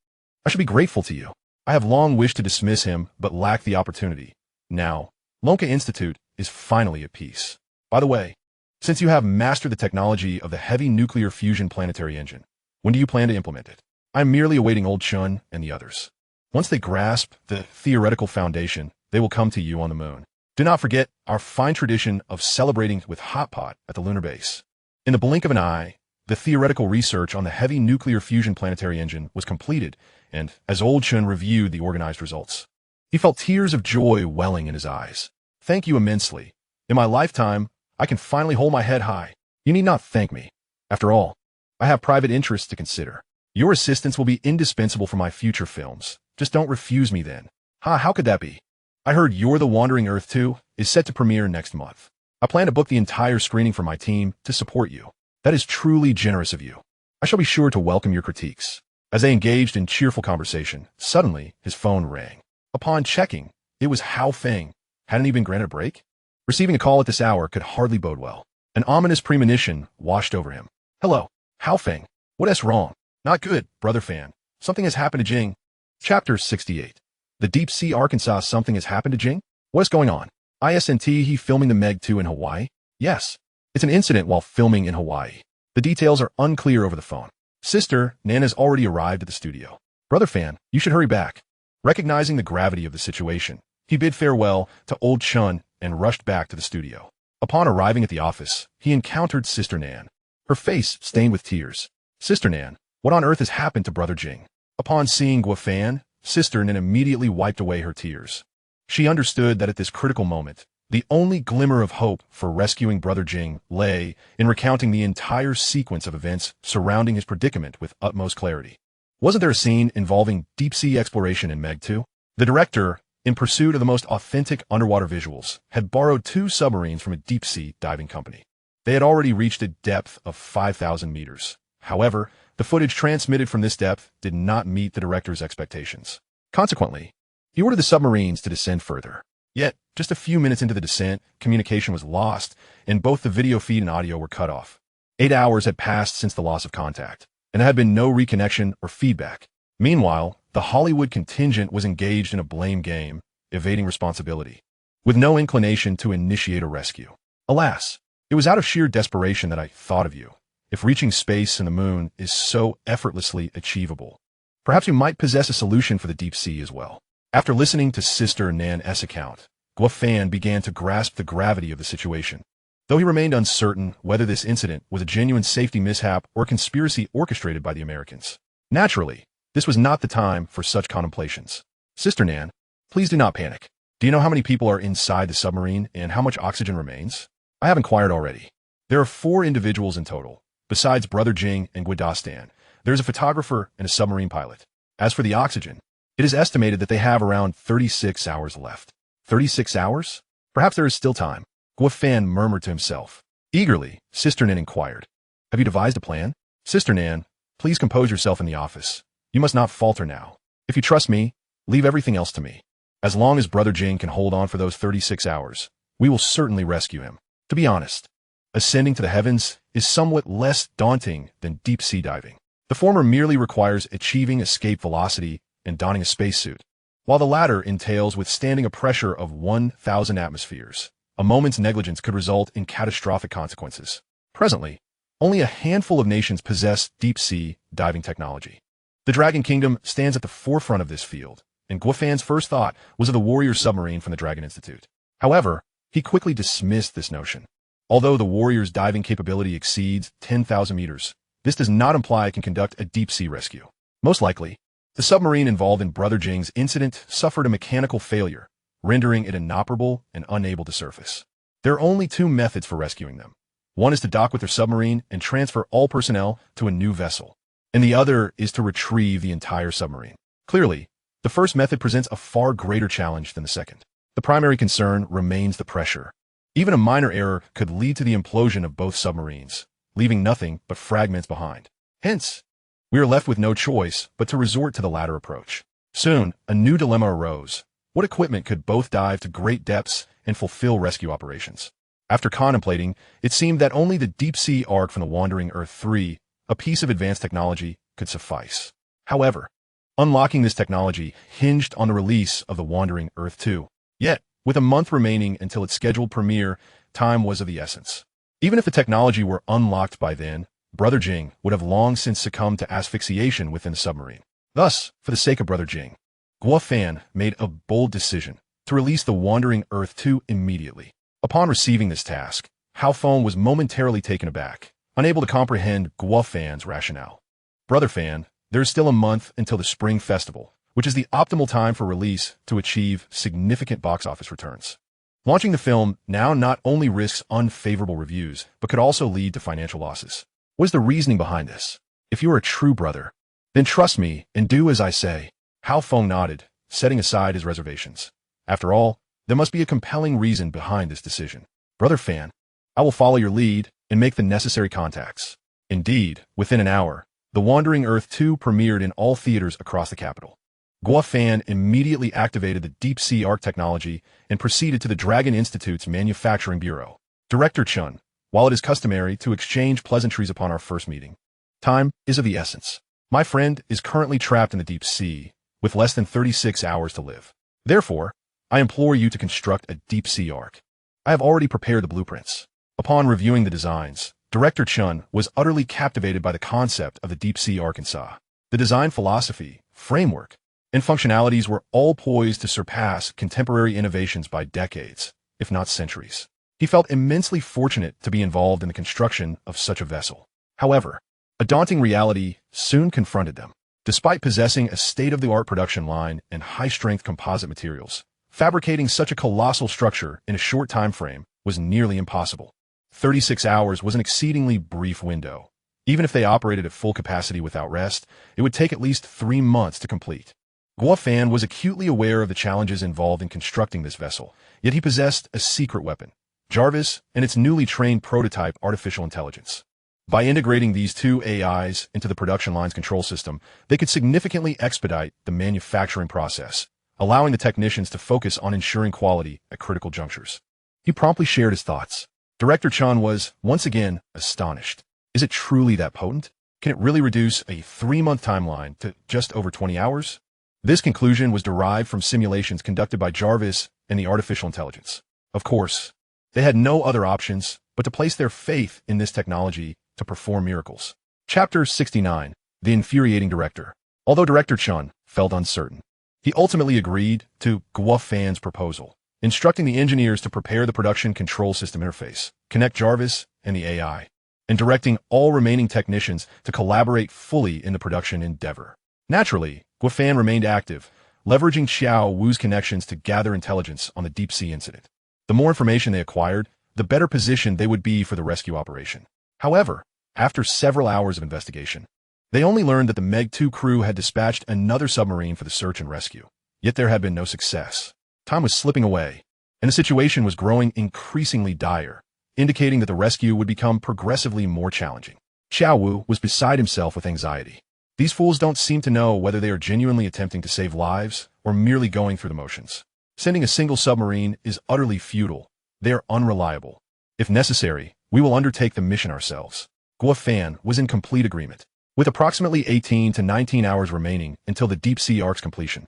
[SPEAKER 1] I should be grateful to you. I have long wished to dismiss him, but lacked the opportunity. Now, Lonka Institute is finally at peace. By the way, since you have mastered the technology of the heavy nuclear fusion planetary engine, when do you plan to implement it? I'm merely awaiting Old Chen and the others. Once they grasp the theoretical foundation, they will come to you on the moon. Do not forget our fine tradition of celebrating with hot pot at the lunar base. In the blink of an eye, the theoretical research on the heavy nuclear fusion planetary engine was completed, and as Old Chen reviewed the organized results, he felt tears of joy welling in his eyes. Thank you immensely. In my lifetime, I can finally hold my head high. You need not thank me. After all, I have private interests to consider. Your assistance will be indispensable for my future films. Just don't refuse me then. How could that be? I heard You're the Wandering Earth 2 is set to premiere next month. I plan to book the entire screening for my team to support you. That is truly generous of you. I shall be sure to welcome your critiques. As they engaged in cheerful conversation, suddenly his phone rang. Upon checking, it was Hao Feng. Hadn't he been granted a break? Receiving a call at this hour could hardly bode well. An ominous premonition washed over him. Hello, Hao Feng. What's wrong? Not good, brother fan. Something has happened to Jing. Chapter 68. The Deep Sea Arkansas. Something has happened to Jing? What's going on? ISNT. He filming the Meg 2 in Hawaii? Yes. It's an incident while filming in Hawaii. The details are unclear over the phone. Sister, Nana's already arrived at the studio. Brother fan, you should hurry back. Recognizing the gravity of the situation, he bid farewell to Old Chen and rushed back to the studio. Upon arriving at the office, he encountered Sister Nan, her face stained with tears. Sister Nan, what on earth has happened to Brother Jing? Upon seeing Guofan, Sister Nan immediately wiped away her tears. She understood that at this critical moment, the only glimmer of hope for rescuing Brother Jing lay in recounting the entire sequence of events surrounding his predicament with utmost clarity. Wasn't there a scene involving deep-sea exploration in Meg 2? The director, in pursuit of the most authentic underwater visuals, had borrowed 2 submarines from a deep-sea diving company. They had already reached a depth of 5,000 meters. However, the footage transmitted from this depth did not meet the director's expectations. Consequently, he ordered the submarines to descend further. Yet, just a few minutes into the descent, communication was lost, and both the video feed and audio were cut off. 8 hours had passed since the loss of contact, and there had been no reconnection or feedback. Meanwhile, the Hollywood contingent was engaged in a blame game, evading responsibility, with no inclination to initiate a rescue. Alas, it was out of sheer desperation that I thought of you. If reaching space and the moon is so effortlessly achievable, perhaps you might possess a solution for the deep sea as well. After listening to Sister Nan's account, Guo began to grasp the gravity of the situation. Though he remained uncertain whether this incident was a genuine safety mishap or a conspiracy orchestrated by the Americans. Naturally, this was not the time for such contemplations. Sister Nan, please do not panic. Do you know how many people are inside the submarine and how much oxygen remains? I have inquired already. There are 4 individuals in total. Besides Brother Jing and Guidastan, there is a photographer and a submarine pilot. As for the oxygen, it is estimated that they have around 36 hours left. 36 hours? Perhaps there is still time. Guo murmured to himself. Eagerly, Sister Nan inquired. Have you devised a plan? Sister Nan, please compose yourself in the office. You must not falter now. If you trust me, leave everything else to me. As long as Brother Jing can hold on for those 36 hours, we will certainly rescue him. To be honest, ascending to the heavens is somewhat less daunting than deep-sea diving. The former merely requires achieving escape velocity and donning a spacesuit, while the latter entails withstanding a pressure of 1,000 atmospheres. A moment's negligence could result in catastrophic consequences. Presently, only a handful of nations possess deep-sea diving technology. The Dragon Kingdom stands at the forefront of this field, and Guo first thought was of the warrior submarine from the Dragon Institute. However, he quickly dismissed this notion. Although the warrior's diving capability exceeds 10,000 meters, this does not imply it can conduct a deep-sea rescue. Most likely, the submarine involved in Brother Jing's incident suffered a mechanical failure, rendering it inoperable and unable to surface. There are only 2 methods for rescuing them. One is to dock with their submarine and transfer all personnel to a new vessel, and the other is to retrieve the entire submarine. Clearly, the first method presents a far greater challenge than the second. The primary concern remains the pressure. Even a minor error could lead to the implosion of both submarines, leaving nothing but fragments behind. Hence, we are left with no choice but to resort to the latter approach. Soon, a new dilemma arose. What equipment could both dive to great depths and fulfill rescue operations? After contemplating, it seemed that only the deep-sea ark from the Wandering Earth 3, a piece of advanced technology, could suffice. However, unlocking this technology hinged on the release of the Wandering Earth 2. Yet, with a month remaining until its scheduled premiere, time was of the essence. Even if the technology were unlocked by then, Brother Jing would have long since succumbed to asphyxiation within the submarine. Thus, for the sake of Brother Jing, Guo made a bold decision to release the Wandering Earth 2 immediately. Upon receiving this task, Hao Feng was momentarily taken aback, unable to comprehend Guo rationale. Brother Fan, there is still a month until the Spring Festival, which is the optimal time for release to achieve significant box office returns. Launching the film now not only risks unfavorable reviews, but could also lead to financial losses. What is the reasoning behind this? If you are a true brother, then trust me and do as I say. Hao Feng nodded, setting aside his reservations. After all, there must be a compelling reason behind this decision. Brother Fan, I will follow your lead and make the necessary contacts. Indeed, within an hour, The Wandering Earth 2 premiered in all theaters across the capital. Guo immediately activated the deep-sea arc technology and proceeded to the Dragon Institute's manufacturing bureau. Director Chun, while it is customary to exchange pleasantries upon our first meeting, time is of the essence. My friend is currently trapped in the deep sea, with less than 36 hours to live. Therefore, I implore you to construct a deep-sea ark. I have already prepared the blueprints. Upon reviewing the designs, Director Chun was utterly captivated by the concept of the deep-sea ark in Sa. The design philosophy, framework, and functionalities were all poised to surpass contemporary innovations by decades, if not centuries. He felt immensely fortunate to be involved in the construction of such a vessel. However, a daunting reality soon confronted them. Despite possessing a state-of-the-art production line and high-strength composite materials, fabricating such a colossal structure in a short time frame was nearly impossible. 36 hours was an exceedingly brief window. Even if they operated at full capacity without rest, it would take at least 3 months to complete. Guo was acutely aware of the challenges involved in constructing this vessel, yet he possessed a secret weapon, Jarvis and its newly trained prototype artificial intelligence. By integrating these two AIs into the production line's control system, they could significantly expedite the manufacturing process, allowing the technicians to focus on ensuring quality at critical junctures. He promptly shared his thoughts. Director Chun was, once again, astonished. Is it truly that potent? Can it really reduce a 3-month timeline to just over 20 hours? This conclusion was derived from simulations conducted by Jarvis and the artificial intelligence. Of course, they had no other options but to place their faith in this technology to perform miracles. Chapter 69. The Infuriating Director. Although Director Chun felt uncertain, he ultimately agreed to Guo Fan's proposal, instructing the engineers to prepare the production control system interface, connect Jarvis and the AI, and directing all remaining technicians to collaborate fully in the production endeavor. Naturally, Guo Fan remained active, leveraging Xiao Wu's connections to gather intelligence on the deep-sea incident. The more information they acquired, the better positioned they would be for the rescue operation. However, after several hours of investigation, they only learned that the Meg-2 crew had dispatched another submarine for the search and rescue. Yet there had been no success. Time was slipping away, and the situation was growing increasingly dire, indicating that the rescue would become progressively more challenging. Xiao Wu was beside himself with anxiety. These fools don't seem to know whether they are genuinely attempting to save lives or merely going through the motions. Sending a single submarine is utterly futile. They are unreliable. If necessary, we will undertake the mission ourselves. Guo Fan was in complete agreement. With approximately 18 to 19 hours remaining until the deep-sea arc's completion,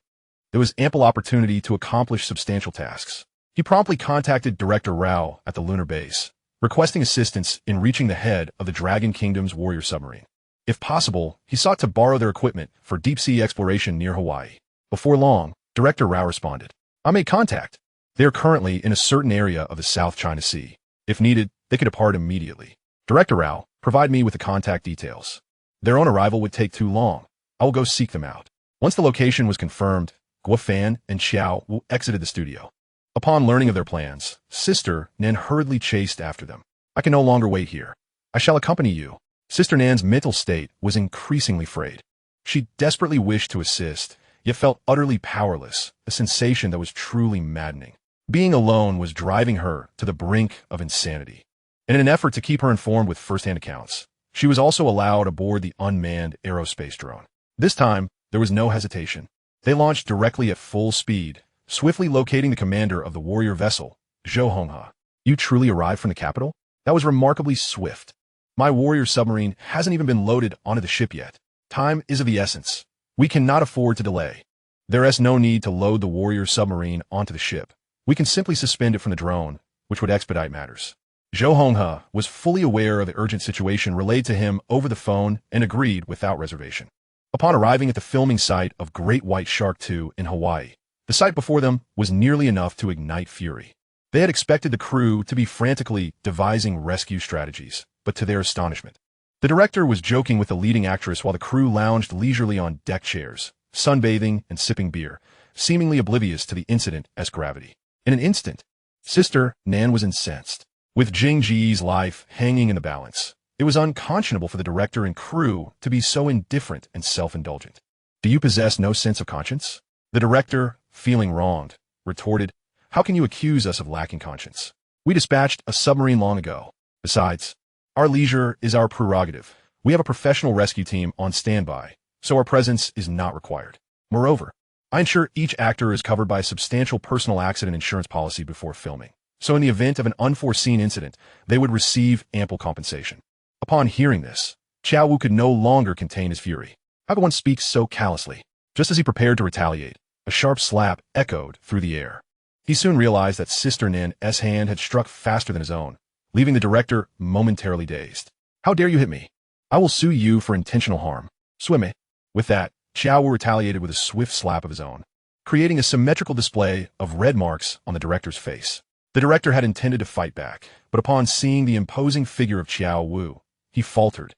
[SPEAKER 1] there was ample opportunity to accomplish substantial tasks. He promptly contacted Director Rao at the lunar base, requesting assistance in reaching the head of the Dragon Kingdom's warrior submarine. If possible, he sought to borrow their equipment for deep-sea exploration near Hawaii. Before long, Director Rao responded, "I made contact. They are currently in a certain area of the South China Sea. If needed, they could depart immediately. Director Rao, provide me with the contact details. Their own arrival would take too long. I will go seek them out." Once the location was confirmed, Guo Fan and Xiao Wu exited the studio. Upon learning of their plans, Sister Nan hurriedly chased after them. "I can no longer wait here. I shall accompany you." Sister Nan's mental state was increasingly frayed. She desperately wished to assist, yet felt utterly powerless, a sensation that was truly maddening. Being alone was driving her to the brink of insanity. And in an effort to keep her informed with first-hand accounts, she was also allowed aboard the unmanned aerospace drone. This time, there was no hesitation. They launched directly at full speed, swiftly locating the commander of the warrior vessel, Zhou Honghe. "You truly arrived from the capital? That was remarkably swift. My warrior submarine hasn't even been loaded onto the ship yet. Time is of the essence. We cannot afford to delay. There is no need to load the warrior submarine onto the ship. We can simply suspend it from the drone, which would expedite matters." Zhou Honghe was fully aware of the urgent situation relayed to him over the phone and agreed without reservation. Upon arriving at the filming site of Great White Shark 2 in Hawaii, the sight before them was nearly enough to ignite fury. They had expected the crew to be frantically devising rescue strategies, but to their astonishment, the director was joking with the leading actress while the crew lounged leisurely on deck chairs, sunbathing and sipping beer, seemingly oblivious to the incident as gravity. In an instant, Sister Nan was incensed. With Jing Ji's life hanging in the balance, it was unconscionable for the director and crew to be so indifferent and self-indulgent. "Do you possess no sense of conscience?" The director, feeling wronged, retorted, "How can you accuse us of lacking conscience? We dispatched a submarine long ago. Besides, our leisure is our prerogative. We have a professional rescue team on standby, so our presence is not required. Moreover, I ensure each actor is covered by a substantial personal accident insurance policy before filming. So in the event of an unforeseen incident, they would receive ample compensation." Upon hearing this, Xiao Wu could no longer contain his fury. How could one speak so callously? Just as he prepared to retaliate, a sharp slap echoed through the air. He soon realized that Sister Nan's hand had struck faster than his own, leaving the director momentarily dazed. "How dare you hit me? I will sue you for intentional harm. Swim." With that, Xiao Wu retaliated with a swift slap of his own, creating a symmetrical display of red marks on the director's face. The director had intended to fight back, but upon seeing the imposing figure of Xiao Wu, he faltered.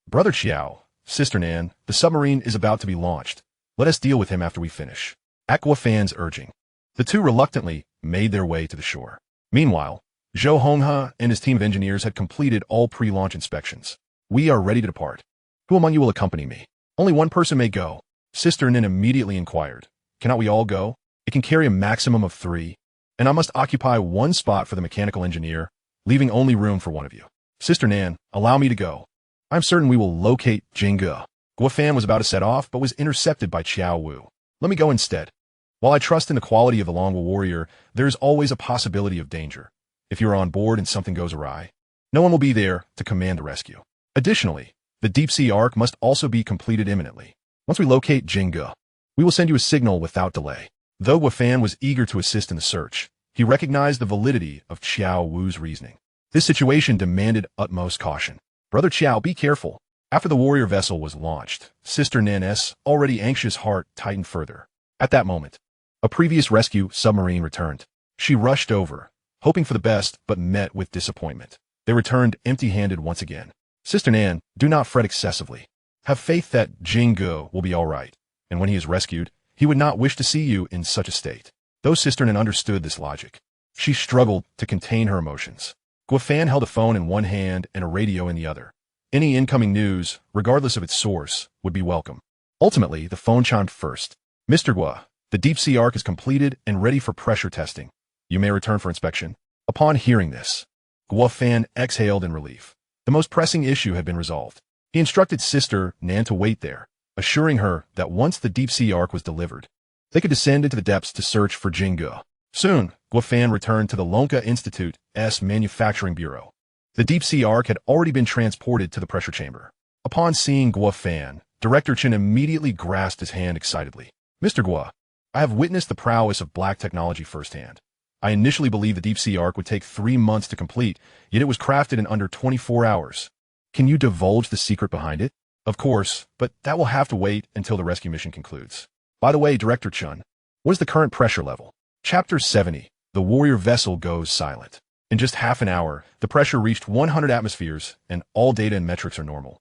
[SPEAKER 1] "Brother Xiao, Sister Nan, the submarine is about to be launched. Let us deal with him after we finish." At Guo Fan's urging, the two reluctantly made their way to the shore. Meanwhile, Zhou Honghe and his team of engineers had completed all pre-launch inspections. "We are ready to depart. Who among you will accompany me?" "Only one person may go." Sister Nan immediately inquired. "Cannot we all go? It can carry a maximum of 3. And I must occupy one spot for the mechanical engineer, leaving only room for one of you." "Sister Nan, allow me to go. I'm certain we will locate Jingge." Guo Fan was about to set off, but was intercepted by Xiao Wu. "Let me go instead." While I trust in the quality of the Longwool Warrior, there's always a possibility of danger. If you're on board and something goes awry, no one will be there to command the rescue. Additionally, the deep-sea arc must also be completed imminently. Once we locate Jingu, we will send you a signal without delay. Though Guofan was eager to assist in the search, he recognized the validity of Qiao Wu's reasoning. This situation demanded utmost caution. Brother Qiao, be careful. After the warrior vessel was launched, Sister Nan's already anxious heart tightened further. At that moment, a previous rescue submarine returned. She rushed over, hoping for the best, but met with disappointment. They returned empty-handed once again. Sister Nan, do not fret excessively. Have faith that Jingu will be all right, and when he is rescued, he would not wish to see you in such a state. Though Sister Nan understood this logic, she struggled to contain her emotions. Guofan held a phone in one hand and a radio in the other. Any incoming news, regardless of its source, would be welcome. Ultimately, the phone chimed first. Mr. Gua, the deep-sea arc is completed and ready for pressure testing. You may return for inspection. Upon hearing this, Guofan exhaled in relief. The most pressing issue had been resolved. He instructed Sister Nan to wait there, assuring her that once the deep-sea arc was delivered, they could descend into the depths to search for Jingu. Soon, Guofan returned to the Lonka Institute's manufacturing bureau. The deep-sea arc had already been transported to the pressure chamber. Upon seeing Guofan, Director Chen immediately grasped his hand excitedly. Mr. Gua, I have witnessed the prowess of black technology firsthand. I initially believed the deep-sea arc would take 3 months to complete, yet it was crafted in under 24 hours. Can you divulge the secret behind it? Of course, but that will have to wait until the rescue mission concludes. By the way, Director Chen, what is the current pressure level? Chapter 70. The warrior vessel goes silent. In just half an hour, the pressure reached 100 atmospheres, and all data and metrics are normal.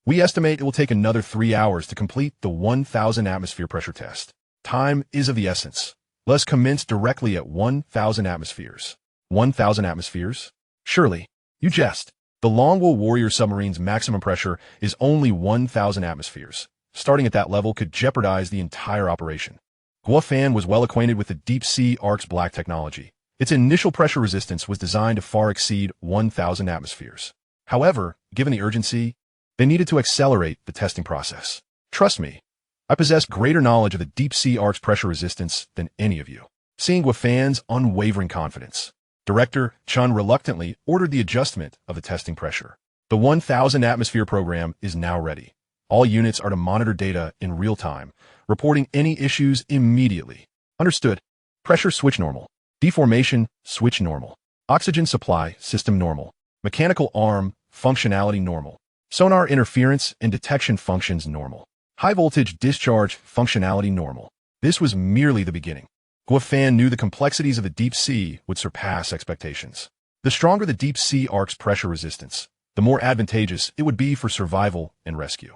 [SPEAKER 1] We estimate it will take another 3 hours to complete the 1,000 atmosphere pressure test. Time is of the essence. Let's commence directly at 1,000 atmospheres. 1,000 atmospheres? Surely, you jest. The Longwool Warrior submarine's maximum pressure is only 1,000 atmospheres. Starting at that level could jeopardize the entire operation. Guofan was well acquainted with the deep-sea arc's black technology. Its initial pressure resistance was designed to far exceed 1,000 atmospheres. However, given the urgency, they needed to accelerate the testing process. Trust me, I possess greater knowledge of the deep-sea arc's pressure resistance than any of you. Seeing Guofan's unwavering confidence, Director Chen reluctantly ordered the adjustment of the testing pressure. The 1,000 atmosphere program is now ready. All units are to monitor data in real time, reporting any issues immediately. Understood. Pressure switch normal. Deformation switch normal. Oxygen supply system normal. Mechanical arm functionality normal. Sonar interference and detection functions normal. High voltage discharge functionality normal. This was merely the beginning. Guofan knew the complexities of the deep sea would surpass expectations. The stronger the deep sea arc's pressure resistance, the more advantageous it would be for survival and rescue.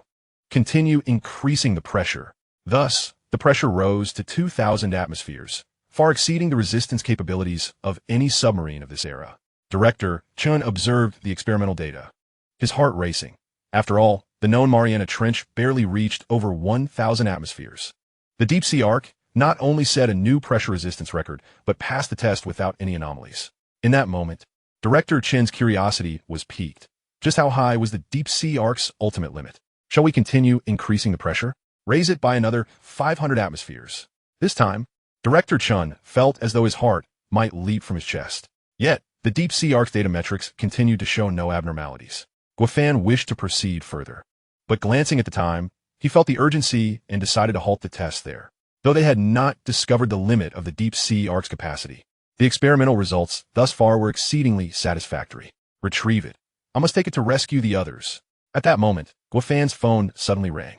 [SPEAKER 1] Continue increasing the pressure. Thus, the pressure rose to 2,000 atmospheres, far exceeding the resistance capabilities of any submarine of this era. Director Chen observed the experimental data, his heart racing. After all, the known Mariana Trench barely reached over 1,000 atmospheres. The deep-sea arc not only set a new pressure resistance record, but passed the test without any anomalies. In that moment, Director Chen's curiosity was piqued. Just how high was the deep-sea arc's ultimate limit? Shall we continue increasing the pressure? Raise it by another 500 atmospheres. This time, Director Chen felt as though his heart might leap from his chest. Yet, the deep-sea arc's data metrics continued to show no abnormalities. Guofan wished to proceed further, but glancing at the time, he felt the urgency and decided to halt the test there. Though they had not discovered the limit of the deep-sea arc's capacity, the experimental results thus far were exceedingly satisfactory. Retrieve it. I must take it to rescue the others. At that moment, Guofan's phone suddenly rang.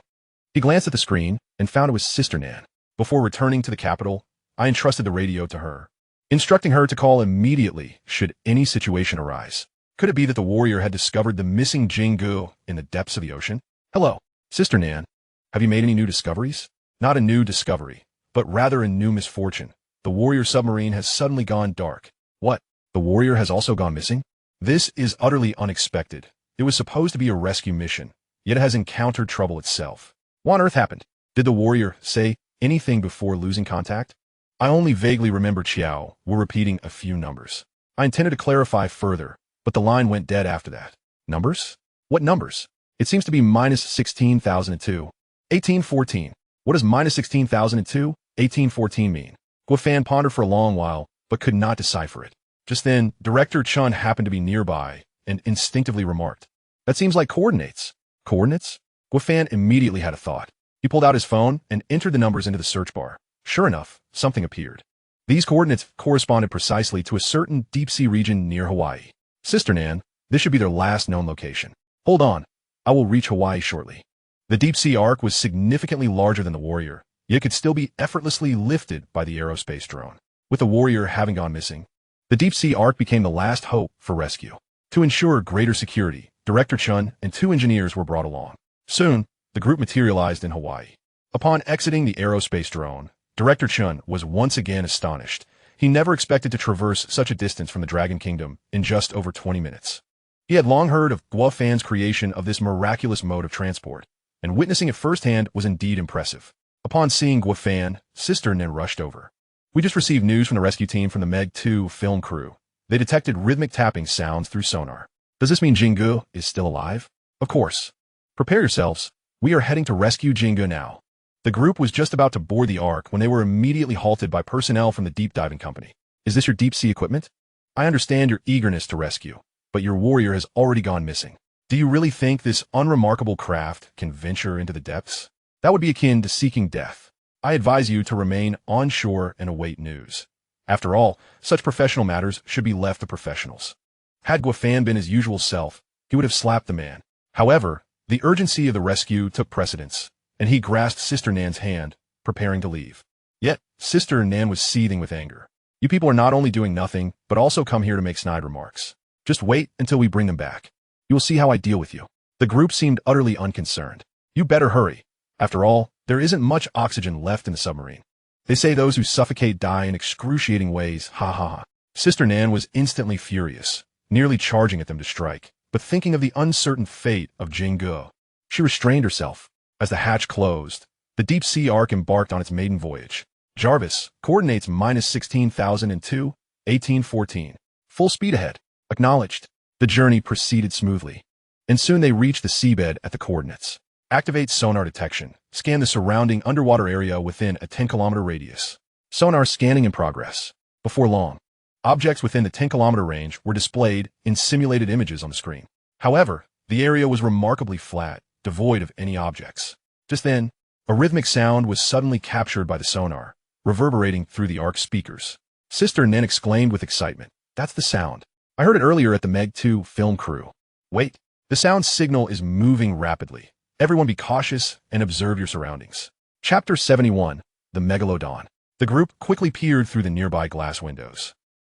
[SPEAKER 1] He glanced at the screen and found it was Sister Nan. Before returning to the capital, I entrusted the radio to her, instructing her to call immediately should any situation arise. Could it be that the warrior had discovered the missing Jingu in the depths of the ocean? Hello, Sister Nan. Have you made any new discoveries? Not a new discovery, but rather a new misfortune. The warrior submarine has suddenly gone dark. What? The warrior has also gone missing? This is utterly unexpected. It was supposed to be a rescue mission, yet it has encountered trouble itself. What on earth happened? Did the warrior say anything before losing contact? I only vaguely remember Qiao were repeating a few numbers. I intended to clarify further, but the line went dead after that. Numbers? What numbers? It seems to be minus 16,002. 1814. What is minus 16,002? 1814 mean? Guofan pondered for a long while, but could not decipher it. Just then, Director Chun happened to be nearby and instinctively remarked, "That seems like coordinates." Coordinates? Guofan immediately had a thought. He pulled out his phone and entered the numbers into the search bar. Sure enough, something appeared. These coordinates corresponded precisely to a certain deep-sea region near Hawaii. Sister Nan, this should be their last known location. Hold on, I will reach Hawaii shortly. The deep-sea ark was significantly larger than the Warrior, yet could still be effortlessly lifted by the aerospace drone. With the Warrior having gone missing, the deep-sea ark became the last hope for rescue. To ensure greater security, Director Chun and 2 engineers were brought along. Soon, the group materialized in Hawaii. Upon exiting the aerospace drone, Director Chun was once again astonished. He never expected to traverse such a distance from the Dragon Kingdom in just over 20 minutes. He had long heard of Guofan's creation of this miraculous mode of transport, and witnessing it firsthand was indeed impressive. Upon seeing Guofan, Sister Nin rushed over. "We just received news from the rescue team from the Meg 2 film crew. They detected rhythmic tapping sounds through sonar. Does this mean Jingu is still alive?" "Of course. Prepare yourselves. We are heading to rescue Jingu now." The group was just about to board the Ark when they were immediately halted by personnel from the deep diving company. "Is this your deep-sea equipment? I understand your eagerness to rescue, but your Warrior has already gone missing. Do you really think this unremarkable craft can venture into the depths? That would be akin to seeking death. I advise you to remain on shore and await news. After all, such professional matters should be left to professionals." Had Guofan been his usual self, he would have slapped the man. However, the urgency of the rescue took precedence, and he grasped Sister Nan's hand, preparing to leave. Yet, Sister Nan was seething with anger. "You people are not only doing nothing, but also come here to make snide remarks. Just wait until we bring them back. You will see how I deal with you." The group seemed utterly unconcerned. "You better hurry. After all, there isn't much oxygen left in the submarine. They say those who suffocate die in excruciating ways, ha ha ha." Sister Nan was instantly furious, nearly charging at them to strike, but thinking of the uncertain fate of Jingu, she restrained herself. As the hatch closed, the deep-sea ark embarked on its maiden voyage. "Jarvis, coordinates -16,002, 1814. Full speed ahead." "Acknowledged." The journey proceeded smoothly, and soon they reached the seabed at the coordinates. "Activate sonar detection. Scan the surrounding underwater area within a 10-kilometer radius." Sonar scanning in progress. Before long, objects within the 10-kilometer range were displayed in simulated images on the screen. However, the area was remarkably flat, devoid of any objects. Just then, a rhythmic sound was suddenly captured by the sonar, reverberating through the Ark's speakers. Sister Nin exclaimed with excitement, "That's the sound. I heard it earlier at the Meg 2 film crew. Wait, the sound signal is moving rapidly. Everyone be cautious and observe your surroundings." Chapter 71, The Megalodon. The group quickly peered through the nearby glass windows.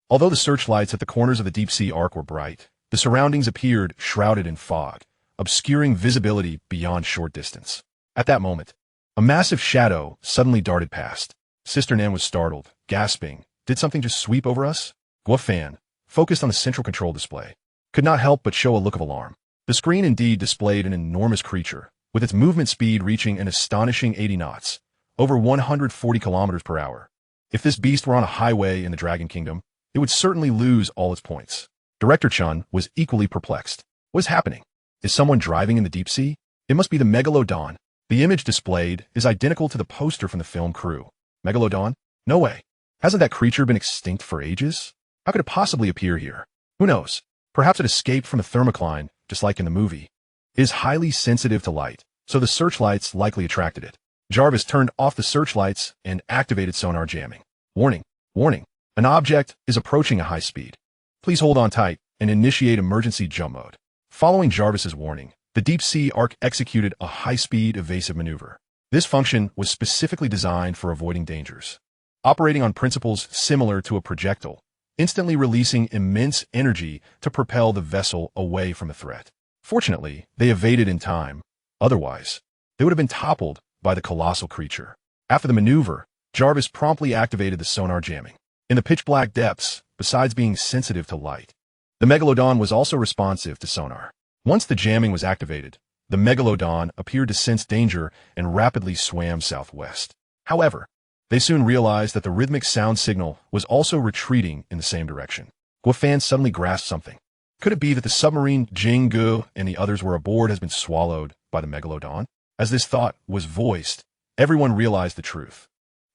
[SPEAKER 1] Although the searchlights at the corners of the deep-sea ark were bright, the surroundings appeared shrouded in fog, obscuring visibility beyond short distance. At that moment, a massive shadow suddenly darted past. Sister Nan was startled, gasping, "Did something just sweep over us?" Guofan, focused on the central control display, could not help but show a look of alarm. The screen indeed displayed an enormous creature, with its movement speed reaching an astonishing 80 knots, over 140 kilometers per hour. If this beast were on a highway in the Dragon Kingdom, it would certainly lose all its points. Director Chun was equally perplexed. What is happening? Is someone driving in the deep sea? It must be the Megalodon. The image displayed is identical to the poster from the film crew. Megalodon? No way. Hasn't that creature been extinct for ages? How could it possibly appear here? Who knows? Perhaps it escaped from a thermocline, just like in the movie. It is highly sensitive to light, so the searchlights likely attracted it. Jarvis turned off the searchlights and activated sonar jamming. "Warning, warning. An object is approaching at high speed. Please hold on tight and initiate emergency jump mode." Following Jarvis's warning, the deep-sea ark executed a high-speed evasive maneuver. This function was specifically designed for avoiding dangers, operating on principles similar to a projectile, instantly releasing immense energy to propel the vessel away from a threat. Fortunately, they evaded in time. Otherwise, they would have been toppled by the colossal creature. After the maneuver, Jarvis promptly activated the sonar jamming. In the pitch-black depths, besides being sensitive to light, the Megalodon was also responsive to sonar. Once the jamming was activated, the Megalodon appeared to sense danger and rapidly swam southwest. However, they soon realized that the rhythmic sound signal was also retreating in the same direction. Guofan suddenly grasped something. Could it be that the submarine Jingu and the others were aboard has been swallowed by the Megalodon? As this thought was voiced, everyone realized the truth.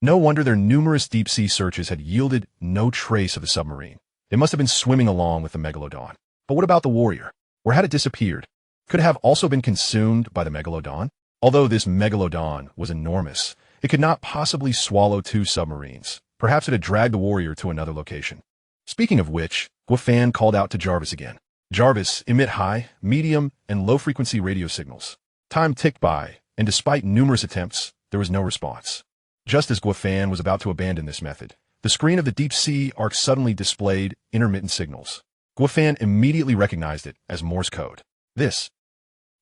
[SPEAKER 1] No wonder their numerous deep-sea searches had yielded no trace of the submarine. It must have been swimming along with the Megalodon. But what about the warrior? Where had it disappeared? Could it have also been consumed by the Megalodon? Although this Megalodon was enormous, it could not possibly swallow two submarines. Perhaps it had dragged the warrior to another location. Speaking of which, Guafan called out to Jarvis again. Jarvis, emit high, medium, and low-frequency radio signals. Time ticked by, and despite numerous attempts, there was no response. Just as Guafan was about to abandon this method, the screen of the deep-sea ark suddenly displayed intermittent signals. Guafan immediately recognized it as Morse code. This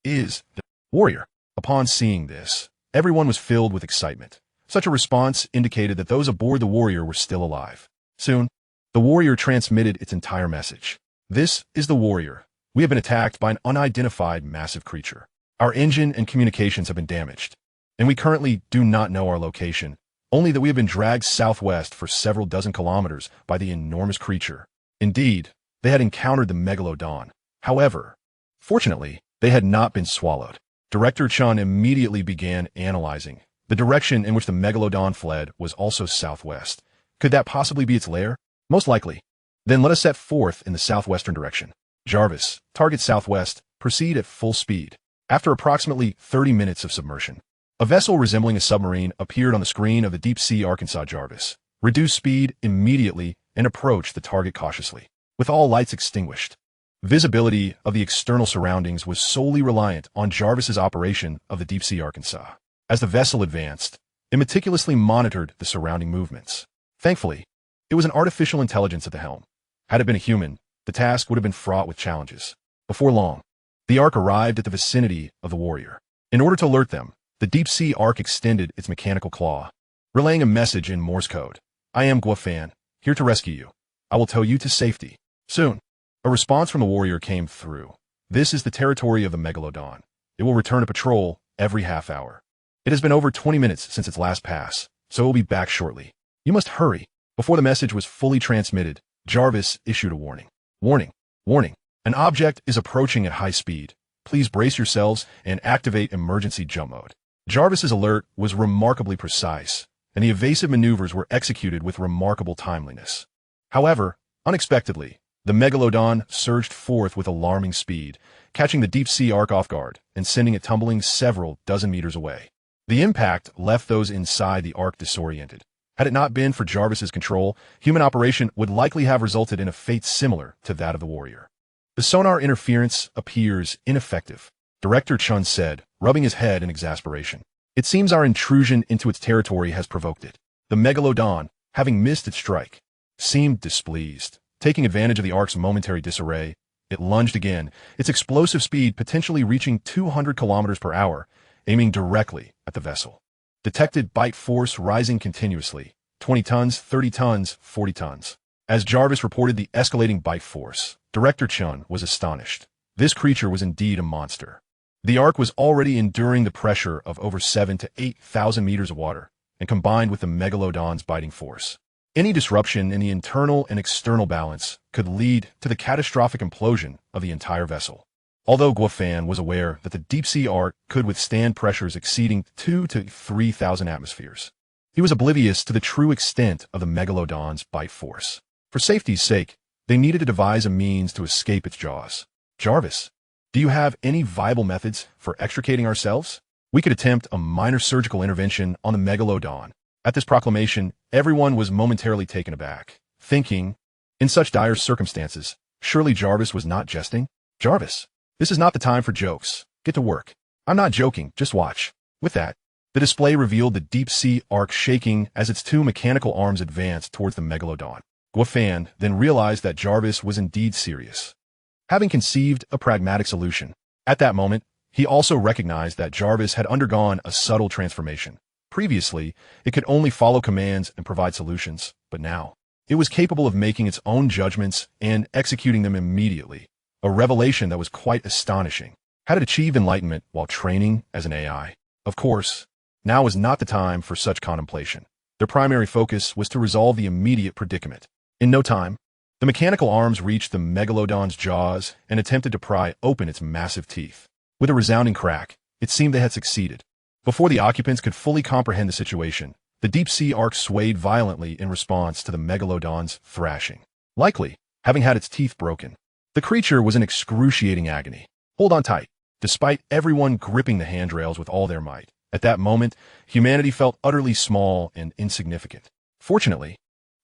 [SPEAKER 1] is the warrior. Upon seeing this, everyone was filled with excitement. Such a response indicated that those aboard the warrior were still alive. Soon, the warrior transmitted its entire message. This is the warrior. We have been attacked by an unidentified massive creature. Our engine and communications have been damaged, and we currently do not know our location, only that we have been dragged southwest for several dozen kilometers by the enormous creature. Indeed, they had encountered the Megalodon. However, fortunately, they had not been swallowed. Director Chun immediately began analyzing. The direction in which the Megalodon fled was also southwest. Could that possibly be its lair? Most likely. Then let us set forth in the southwestern direction. Jarvis, target southwest, proceed at full speed. After approximately 30 minutes of submersion, a vessel resembling a submarine appeared on the screen of the deep-sea Arkansas. Jarvis reduced speed immediately and approached the target cautiously. With all lights extinguished, visibility of the external surroundings was solely reliant on Jarvis's operation of the deep-sea Arkansas. As the vessel advanced, it meticulously monitored the surrounding movements. Thankfully, it was an artificial intelligence at the helm. Had it been a human, the task would have been fraught with challenges. Before long, the Ark arrived at the vicinity of the warrior. In order to alert them, the deep-sea Ark extended its mechanical claw, relaying a message in Morse code. I am Guafan, here to rescue you. I will tow you to safety. Soon, a response from the warrior came through. This is the territory of the Megalodon. It will return to patrol every half hour. It has been over 20 minutes since its last pass, so it will be back shortly. You must hurry. Before the message was fully transmitted, Jarvis issued a warning. Warning, warning. An object is approaching at high speed. Please brace yourselves and activate emergency jump mode. Jarvis's alert was remarkably precise, and the evasive maneuvers were executed with remarkable timeliness. However, unexpectedly, the Megalodon surged forth with alarming speed, catching the deep-sea Ark off guard and sending it tumbling several dozen meters away. The impact left those inside the Ark disoriented. Had it not been for Jarvis's control, human operation would likely have resulted in a fate similar to that of the warrior. The sonar interference appears ineffective, Director Chun said, rubbing his head in exasperation. It seems our intrusion into its territory has provoked it. The Megalodon, having missed its strike, seemed displeased. Taking advantage of the Ark's momentary disarray, it lunged again, its explosive speed potentially reaching 200 kilometers per hour, aiming directly at the vessel. Detected bite force rising continuously, 20 tons, 30 tons, 40 tons. As Jarvis reported the escalating bite force, Director Chun was astonished. This creature was indeed a monster. The Ark was already enduring the pressure of over 7,000 to 8,000 meters of water, and combined with the Megalodon's biting force, any disruption in the internal and external balance could lead to the catastrophic implosion of the entire vessel. Although Guafan was aware that the deep-sea Ark could withstand pressures exceeding 2,000 to 3,000 atmospheres, he was oblivious to the true extent of the Megalodon's bite force. For safety's sake, they needed to devise a means to escape its jaws. Jarvis, do you have any viable methods for extricating ourselves? We could attempt a minor surgical intervention on the Megalodon. At this proclamation, everyone was momentarily taken aback, thinking, in such dire circumstances, surely Jarvis was not jesting? Jarvis, this is not the time for jokes. Get to work. I'm not joking, just watch. With that, the display revealed the deep-sea Ark shaking as its two mechanical arms advanced towards the Megalodon. Guafan then realized that Jarvis was indeed serious, having conceived a pragmatic solution. At that moment, he also recognized that Jarvis had undergone a subtle transformation. Previously, it could only follow commands and provide solutions, but now, it was capable of making its own judgments and executing them immediately, a revelation that was quite astonishing. Had it achieved enlightenment while training as an AI? Of course, now was not the time for such contemplation. Their primary focus was to resolve the immediate predicament. In no time, the mechanical arms reached the Megalodon's jaws and attempted to pry open its massive teeth. With a resounding crack, it seemed they had succeeded. Before the occupants could fully comprehend the situation, the deep-sea ark swayed violently in response to the megalodon's thrashing, likely having had its teeth broken. The creature was in excruciating agony. Hold on tight. Despite everyone gripping the handrails with all their might, at that moment, humanity felt utterly small and insignificant. Fortunately,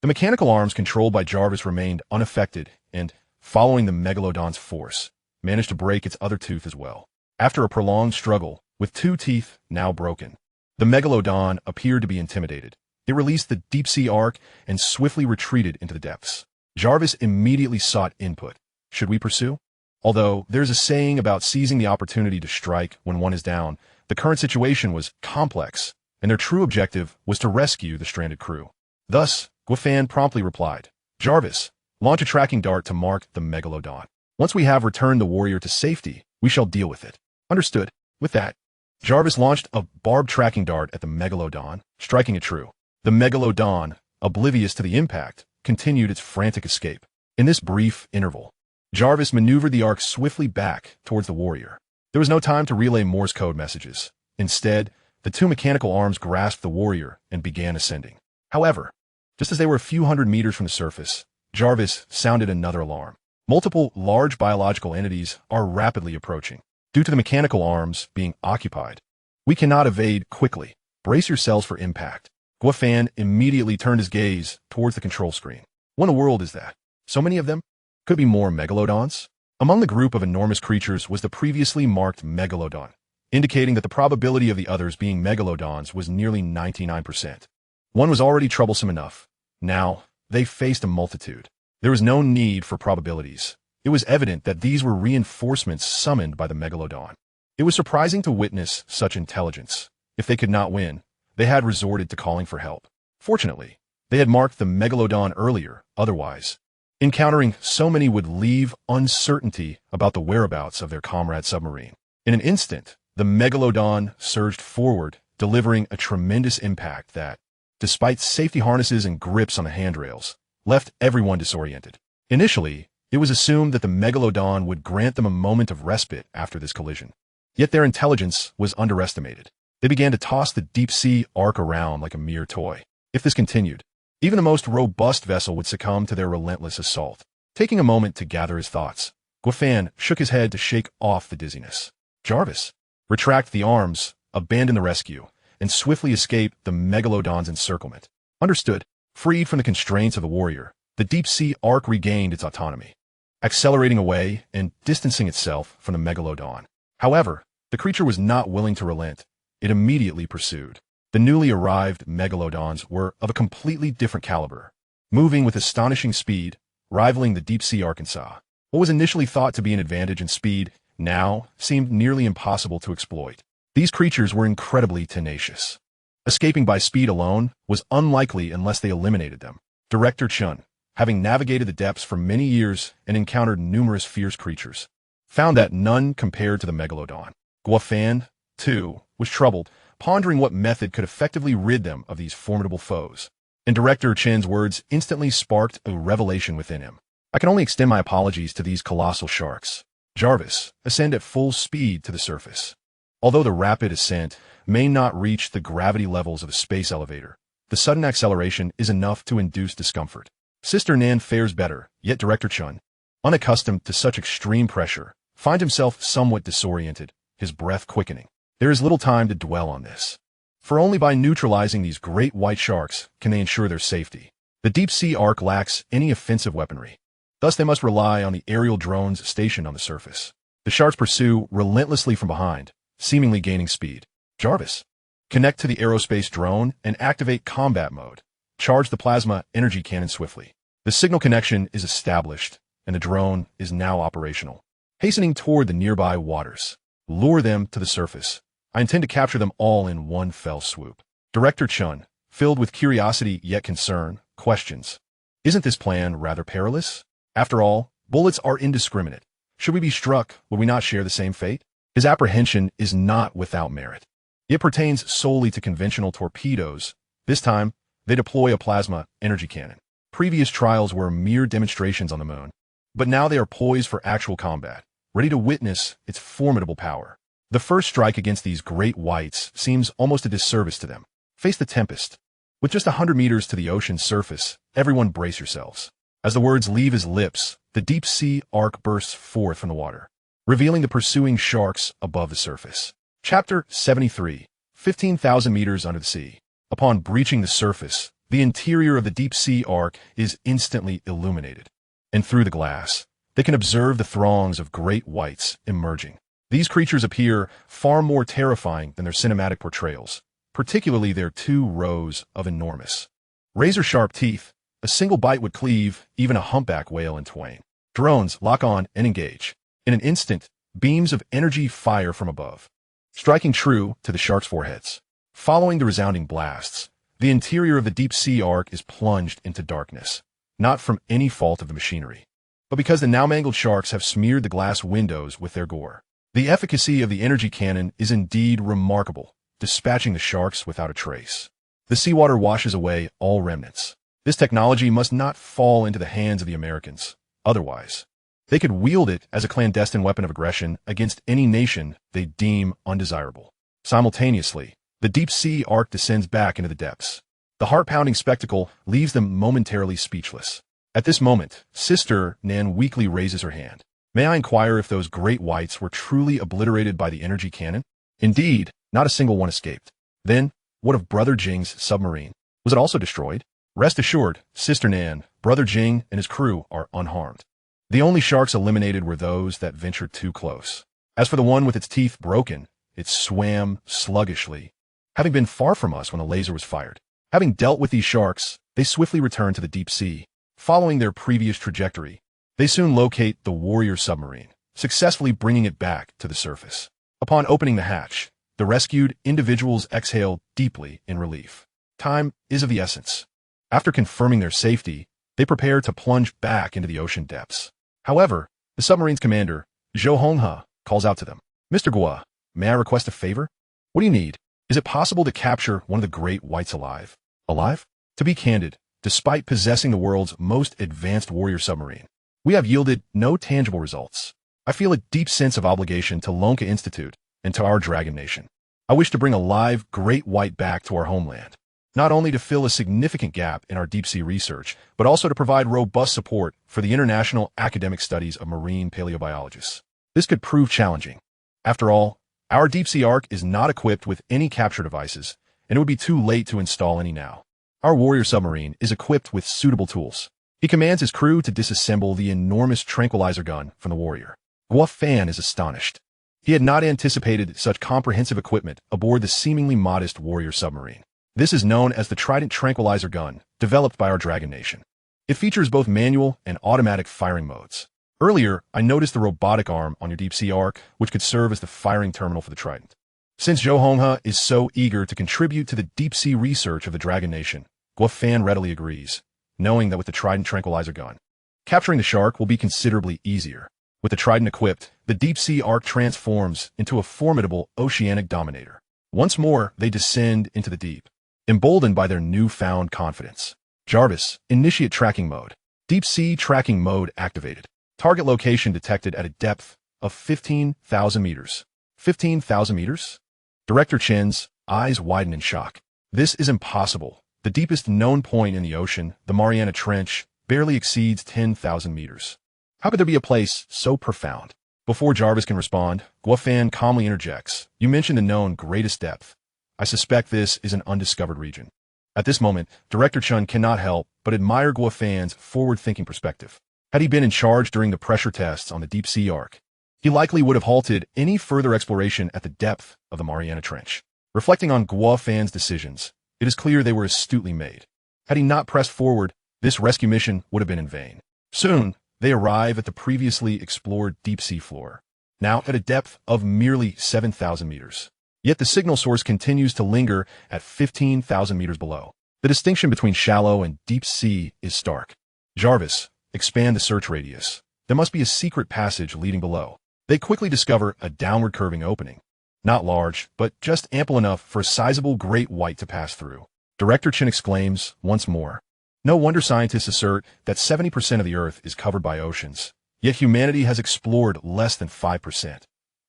[SPEAKER 1] the mechanical arms controlled by Jarvis remained unaffected and, following the megalodon's force, managed to break its other tooth as well. After a prolonged struggle, with 2 teeth now broken, the megalodon appeared to be intimidated. It released the deep-sea ark and swiftly retreated into the depths. Jarvis immediately sought input. Should we pursue? Although there's a saying about seizing the opportunity to strike when one is down, the current situation was complex, and their true objective was to rescue the stranded crew. Thus, Gwafan promptly replied, Jarvis, launch a tracking dart to mark the megalodon. Once we have returned the warrior to safety, we shall deal with it. Understood. With that, Jarvis launched a barbed tracking dart at the megalodon, striking it true. The megalodon, oblivious to the impact, continued its frantic escape. In this brief interval, Jarvis maneuvered the ark swiftly back towards the warrior. There was no time to relay Morse code messages. Instead, the 2 mechanical arms grasped the warrior and began ascending. However, just as they were a few hundred meters from the surface, Jarvis sounded another alarm. Multiple large biological entities are rapidly approaching. Due to the mechanical arms being occupied, we cannot evade quickly. Brace yourselves for impact. Gwafan immediately turned his gaze towards the control screen. What in the world is that? So many of them? Could it be more megalodons? Among the group of enormous creatures was the previously marked megalodon, indicating that the probability of the others being megalodons was nearly 99%. One was already troublesome enough. Now, they faced a multitude. There was no need for probabilities. It was evident that these were reinforcements summoned by the megalodon. It was surprising to witness such intelligence. If they could not win, they had resorted to calling for help. Fortunately, they had marked the megalodon earlier, otherwise, encountering so many would leave uncertainty about the whereabouts of their comrade submarine. In an instant, the megalodon surged forward, delivering a tremendous impact that, despite safety harnesses and grips on the handrails, left everyone disoriented. Initially, it was assumed that the megalodon would grant them a moment of respite after this collision. Yet their intelligence was underestimated. They began to toss the deep-sea ark around like a mere toy. If this continued, even the most robust vessel would succumb to their relentless assault. Taking a moment to gather his thoughts, Gwafan shook his head to shake off the dizziness. Jarvis, retract the arms, abandon the rescue, and swiftly escape the megalodon's encirclement. Understood. Freed from the constraints of the warrior, the deep-sea ark regained its autonomy, accelerating away and distancing itself from the megalodon. However, the creature was not willing to relent. It immediately pursued. The newly arrived megalodons were of a completely different caliber, moving with astonishing speed, rivaling the deep-sea Arkansas. What was initially thought to be an advantage in speed now seemed nearly impossible to exploit. These creatures were incredibly tenacious. Escaping by speed alone was unlikely unless they eliminated them. Director Chun, having navigated the depths for many years and encountered numerous fierce creatures, found that none compared to the megalodon. Gwafan, too, was troubled, pondering what method could effectively rid them of these formidable foes. And Director Chen's words instantly sparked a revelation within him. I can only extend my apologies to these colossal sharks. Jarvis, ascend at full speed to the surface. Although the rapid ascent may not reach the gravity levels of a space elevator, the sudden acceleration is enough to induce discomfort. Sister Nan fares better, yet Director Chun, unaccustomed to such extreme pressure, finds himself somewhat disoriented, his breath quickening. There is little time to dwell on this, for only by neutralizing these great white sharks can they ensure their safety. The deep-sea ark lacks any offensive weaponry. Thus they must rely on the aerial drones stationed on the surface. The sharks pursue relentlessly from behind, seemingly gaining speed. Jarvis, connect to the aerospace drone and activate combat mode. Charge the plasma energy cannon swiftly. The signal connection is established, and the drone is now operational. Hastening toward the nearby waters, lure them to the surface. I intend to capture them all in one fell swoop. Director Chun, filled with curiosity yet concern, questions, isn't this plan rather perilous? After all, bullets are indiscriminate. Should we be struck, would we not share the same fate? His apprehension is not without merit. It pertains solely to conventional torpedoes. This time, they deploy a plasma energy cannon. Previous trials were mere demonstrations on the moon, but now they are poised for actual combat, ready to witness its formidable power. The first strike against these great whites seems almost a disservice to them. Face the tempest. With just 100 meters to the ocean's surface, everyone brace yourselves. As the words leave his lips, the deep-sea ark bursts forth from the water, revealing the pursuing sharks above the surface. Chapter 73, 15,000 meters under the sea. Upon breaching the surface, the interior of the deep-sea ark is instantly illuminated, and through the glass, they can observe the throngs of great whites emerging. These creatures appear far more terrifying than their cinematic portrayals, particularly their 2 rows of enormous, razor-sharp teeth. A single bite would cleave even a humpback whale in twain. Drones lock on and engage. In an instant, beams of energy fire from above, striking true to the sharks' foreheads. Following the resounding blasts, the interior of the deep-sea ark is plunged into darkness, not from any fault of the machinery, but because the now-mangled sharks have smeared the glass windows with their gore. The efficacy of the energy cannon is indeed remarkable, dispatching the sharks without a trace. The seawater washes away all remnants. This technology must not fall into the hands of the Americans. Otherwise, they could wield it as a clandestine weapon of aggression against any nation they deem undesirable. Simultaneously, the deep-sea ark descends back into the depths. The heart-pounding spectacle leaves them momentarily speechless. At this moment, Sister Nan weakly raises her hand. May I inquire if those great whites were truly obliterated by the energy cannon? Indeed, not a single one escaped. Then, what of Brother Jing's submarine? Was it also destroyed? Rest assured, Sister Nan, Brother Jing and his crew are unharmed. The only sharks eliminated were those that ventured too close. As for the one with its teeth broken, it swam sluggishly, having been far from us when the laser was fired. Having dealt with these sharks, they swiftly returned to the deep sea. Following their previous trajectory, they soon locate the warrior submarine, successfully bringing it back to the surface. Upon opening the hatch, the rescued individuals exhale deeply in relief. Time is of the essence. After confirming their safety, they prepare to plunge back into the ocean depths. However, the submarine's commander, Zhou Honghe, calls out to them. Mr. Guo, may I request a favor? What do you need? Is it possible to capture one of the great whites alive? Alive? To be candid, despite possessing the world's most advanced warrior submarine, we have yielded no tangible results. I feel a deep sense of obligation to Lonka Institute and to our Dragon Nation. I wish to bring a live great white back to our homeland, not only to fill a significant gap in our deep-sea research, but also to provide robust support for the international academic studies of marine paleobiologists. This could prove challenging. After all, our deep-sea ark is not equipped with any capture devices, and it would be too late to install any now. Our warrior submarine is equipped with suitable tools. He commands his crew to disassemble the enormous tranquilizer gun from the warrior. Guo Fan is astonished. He had not anticipated such comprehensive equipment aboard the seemingly modest warrior submarine. This is known as the Trident tranquilizer gun, developed by our Dragon Nation. It features both manual and automatic firing modes. Earlier, I noticed the robotic arm on your deep-sea ark, which could serve as the firing terminal for the Trident. Since Zhou Honghe is so eager to contribute to the deep-sea research of the Dragon Nation, Guo Fan readily agrees, knowing that with the Trident tranquilizer gun, capturing the shark will be considerably easier. With the Trident equipped, the deep-sea ark transforms into a formidable oceanic dominator. Once more, they descend into the deep, emboldened by their newfound confidence. Jarvis, initiate tracking mode. Deep-sea tracking mode activated. Target location detected at a depth of 15,000 meters. 15,000 meters? Director Chen's eyes widen in shock. This is impossible. The deepest known point in the ocean, the Mariana Trench, barely exceeds 10,000 meters. How could there be a place so profound? Before Jarvis can respond, Guo Fan calmly interjects. You mentioned the known greatest depth. I suspect this is an undiscovered region. At this moment, Director Chun cannot help but admire Guo Fan's forward-thinking perspective. Had he been in charge during the pressure tests on the deep-sea ark, he likely would have halted any further exploration at the depth of the Mariana Trench. Reflecting on Guo Fan's decisions, it is clear they were astutely made. Had he not pressed forward, this rescue mission would have been in vain. Soon, they arrive at the previously explored deep-sea floor, now at a depth of merely 7,000 meters. Yet the signal source continues to linger at 15,000 meters below. The distinction between shallow and deep sea is stark. Jarvis, expand the search radius. There must be a secret passage leading below. They quickly discover a downward curving opening. Not large, but just ample enough for a sizable great white to pass through. Director Chen exclaims once more. No wonder scientists assert that 70% of the Earth is covered by oceans, yet humanity has explored less than 5%.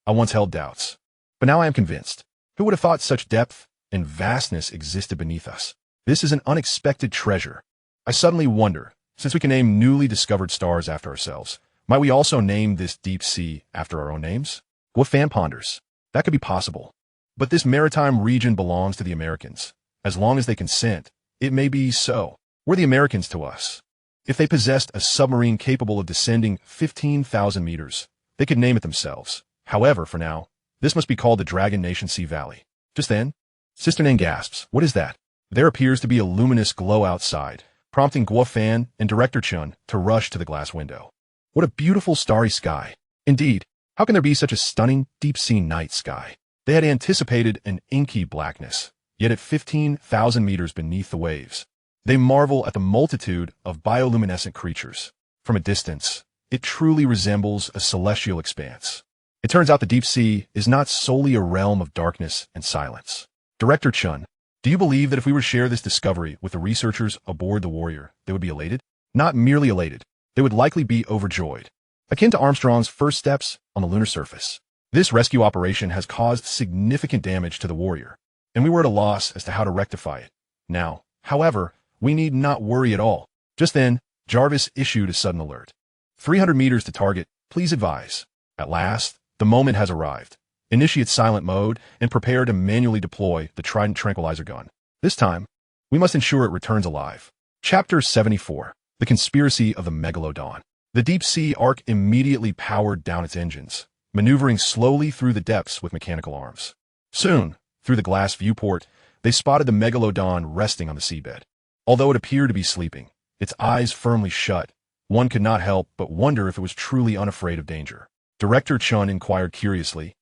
[SPEAKER 1] I once held doubts, but now I am convinced. Who would have thought such depth and vastness existed beneath us? This is an unexpected treasure. I suddenly wonder, since we can name newly discovered stars after ourselves, might we also name this deep sea after our own names? Guofan ponders. That could be possible. But this maritime region belongs to the Americans. As long as they consent, it may be so. We're the Americans to us. If they possessed a submarine capable of descending 15,000 meters, they could name it themselves. However, for now, this must be called the Dragon Nation Sea Valley. Just then, Sister Nan gasps, "What is that?" There appears to be a luminous glow outside, prompting Guofan and Director Chun to rush to the glass window. What a beautiful starry sky. Indeed, how can there be such a stunning deep-sea night sky? They had anticipated an inky blackness, yet at 15,000 meters beneath the waves, they marvel at the multitude of bioluminescent creatures. From a distance, it truly resembles a celestial expanse. It turns out the deep sea is not solely a realm of darkness and silence. Director Chun, do you believe that if we were to share this discovery with the researchers aboard the Warrior, they would be elated? Not merely elated, they would likely be overjoyed. Akin to Armstrong's first steps on the lunar surface, this rescue operation has caused significant damage to the Warrior, and we were at a loss as to how to rectify it. Now, however, we need not worry at all. Just then, Jarvis issued a sudden alert. 300 meters to target, please advise. At last, the moment has arrived. Initiate silent mode and prepare to manually deploy the Trident tranquilizer gun. This time, we must ensure it returns alive. Chapter 74. The Conspiracy of the Megalodon. The deep-sea Ark immediately powered down its engines, maneuvering slowly through the depths with mechanical arms. Soon, through the glass viewport, they spotted the Megalodon resting on the seabed. Although it appeared to be sleeping, its eyes firmly shut, one could not help but wonder if it was truly unafraid of danger. Director Chun inquired curiously,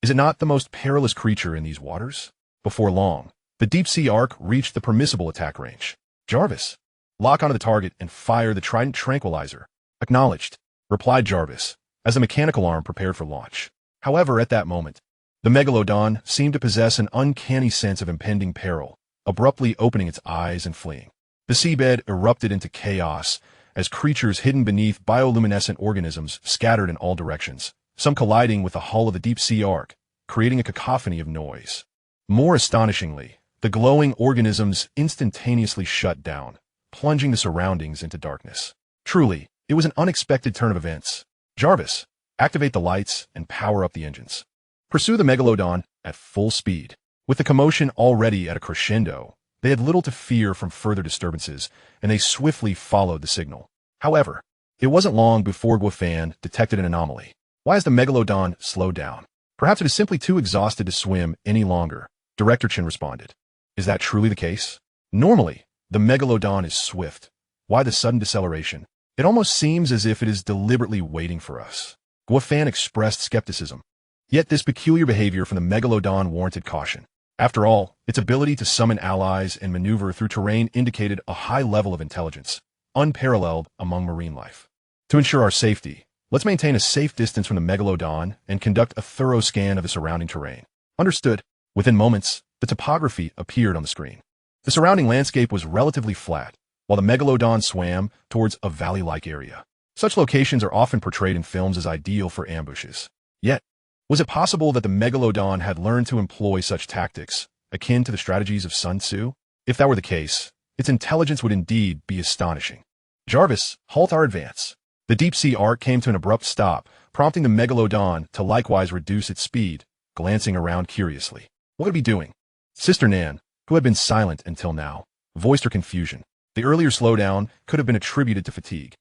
[SPEAKER 1] "Is it not the most perilous creature in these waters?" Before long, the deep-sea Ark reached the permissible attack range. Jarvis, lock onto the target and fire the Trident tranquilizer. Acknowledged, replied Jarvis, as the mechanical arm prepared for launch. However, at that moment, the Megalodon seemed to possess an uncanny sense of impending peril, abruptly opening its eyes and fleeing. The seabed erupted into chaos as creatures hidden beneath bioluminescent organisms scattered in all directions, some colliding with the hull of the deep-sea Ark, creating a cacophony of noise. More astonishingly, the glowing organisms instantaneously shut down, plunging the surroundings into darkness. Truly, it was an unexpected turn of events. Jarvis, activate the lights and power up the engines. Pursue the Megalodon at full speed. With the commotion already at a crescendo, they had little to fear from further disturbances, and they swiftly followed the signal. However, it wasn't long before Guofan detected an anomaly. Why has the Megalodon slowed down? Perhaps it is simply too exhausted to swim any longer, Director Chin responded. Is that truly the case? Normally, the Megalodon is swift. Why the sudden deceleration? It almost seems as if it is deliberately waiting for us. Guofan expressed skepticism. Yet this peculiar behavior from the Megalodon warranted caution. After all, its ability to summon allies and maneuver through terrain indicated a high level of intelligence, unparalleled among marine life. To ensure our safety, let's maintain a safe distance from the Megalodon and conduct a thorough scan of the surrounding terrain. Understood. Within moments, the topography appeared on the screen. The surrounding landscape was relatively flat, while the Megalodon swam towards a valley-like area. Such locations are often portrayed in films as ideal for ambushes. Yet, was it possible that the Megalodon had learned to employ such tactics, akin to the strategies of Sun Tzu? If that were the case, its intelligence would indeed be astonishing. Jarvis, halt our advance. The deep-sea Ark came to an abrupt stop, prompting the Megalodon to likewise reduce its speed, glancing around curiously. What could it be doing? Sister Nan, who had been silent until now, voiced her confusion. The earlier slowdown could have been attributed to fatigue.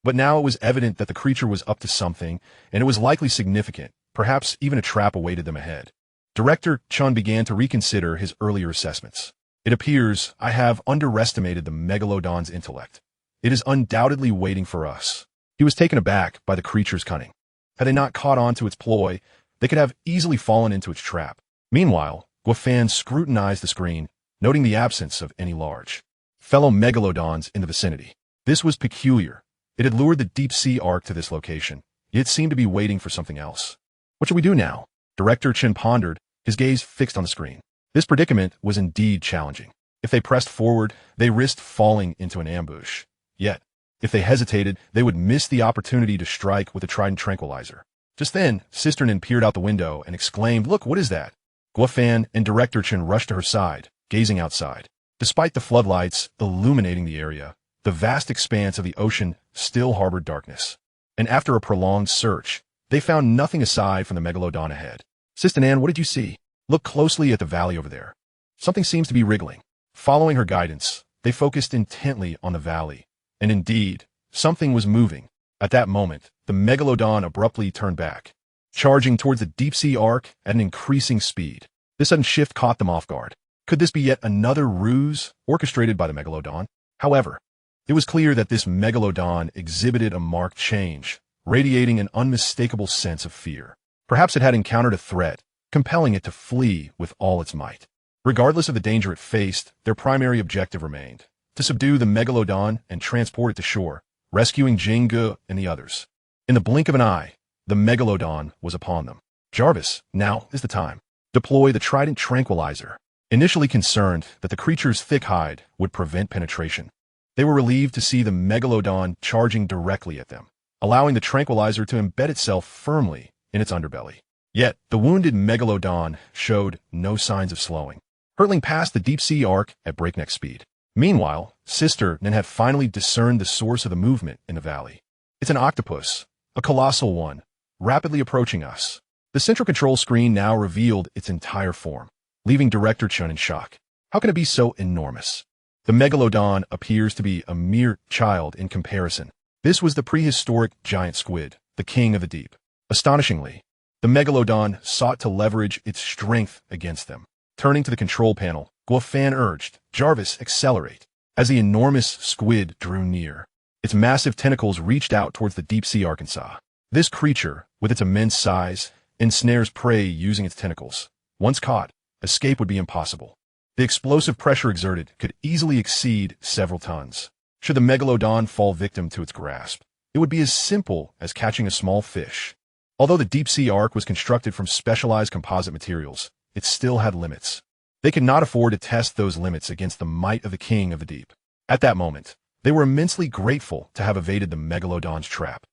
[SPEAKER 1] But now it was evident that the creature was up to something, and it was likely significant. Perhaps even a trap awaited them ahead. Director Chun began to reconsider his earlier assessments. It appears I have underestimated the Megalodon's intellect. It is undoubtedly waiting for us. He was taken aback by the creature's cunning. Had they not caught on to its ploy, they could have easily fallen into its trap. Meanwhile, Guofan scrutinized the screen, noting the absence of any large fellow Megalodons in the vicinity. This was peculiar. It had lured the deep-sea Ark to this location, yet it seemed to be waiting for something else. What should we do now? Director Chin pondered, his gaze fixed on the screen. This predicament was indeed challenging. If they pressed forward, they risked falling into an ambush. Yet, if they hesitated, they would miss the opportunity to strike with a Trident tranquilizer. Just then, Sister Nin peered out the window and exclaimed, "Look, what is that?" Guofan and Director Chin rushed to her side, gazing outside. Despite the floodlights illuminating the area, the vast expanse of the ocean still harbored darkness. And after a prolonged search, they found nothing aside from the megalodon ahead. Sistanan, what did you see? Look closely at the valley over there. Something seems to be wriggling. Following her guidance, they focused intently on the valley. And indeed, something was moving. At that moment, the megalodon abruptly turned back, charging towards the deep-sea ark at an increasing speed. This sudden shift caught them off guard. Could this be yet another ruse orchestrated by the megalodon? However, it was clear that this megalodon exhibited a marked change, radiating an unmistakable sense of fear. Perhaps it had encountered a threat, compelling it to flee with all its might. Regardless of the danger it faced, their primary objective remained: to subdue the megalodon and transport it to shore, rescuing Jingu and the others. In the blink of an eye, the megalodon was upon them. Jarvis, now is the time. Deploy the Trident Tranquilizer. Initially concerned that the creature's thick hide would prevent penetration, they were relieved to see the megalodon charging directly at them, allowing the tranquilizer to embed itself firmly in its underbelly. Yet, the wounded megalodon showed no signs of slowing, hurtling past the deep-sea ark at breakneck speed. Meanwhile, Sister Nan had finally discerned the source of the movement in the valley. It's an octopus, a colossal one, rapidly approaching us. The central control screen now revealed its entire form, leaving Director Chun in shock. How can it be so enormous? The megalodon appears to be a mere child in comparison. This was the prehistoric giant squid, the king of the deep. Astonishingly, the megalodon sought to leverage its strength against them. Turning to the control panel, Guofan urged, "Jarvis, accelerate." As the enormous squid drew near, its massive tentacles reached out towards the deep-sea Arkansas. This creature, with its immense size, ensnares prey using its tentacles. Once caught, escape would be impossible. The explosive pressure exerted could easily exceed several tons. Should the megalodon fall victim to its grasp, it would be as simple as catching a small fish. Although the deep-sea ark was constructed from specialized composite materials, it still had limits. They could not afford to test those limits against the might of the king of the deep. At that moment, they were immensely grateful to have evaded the megalodon's trap.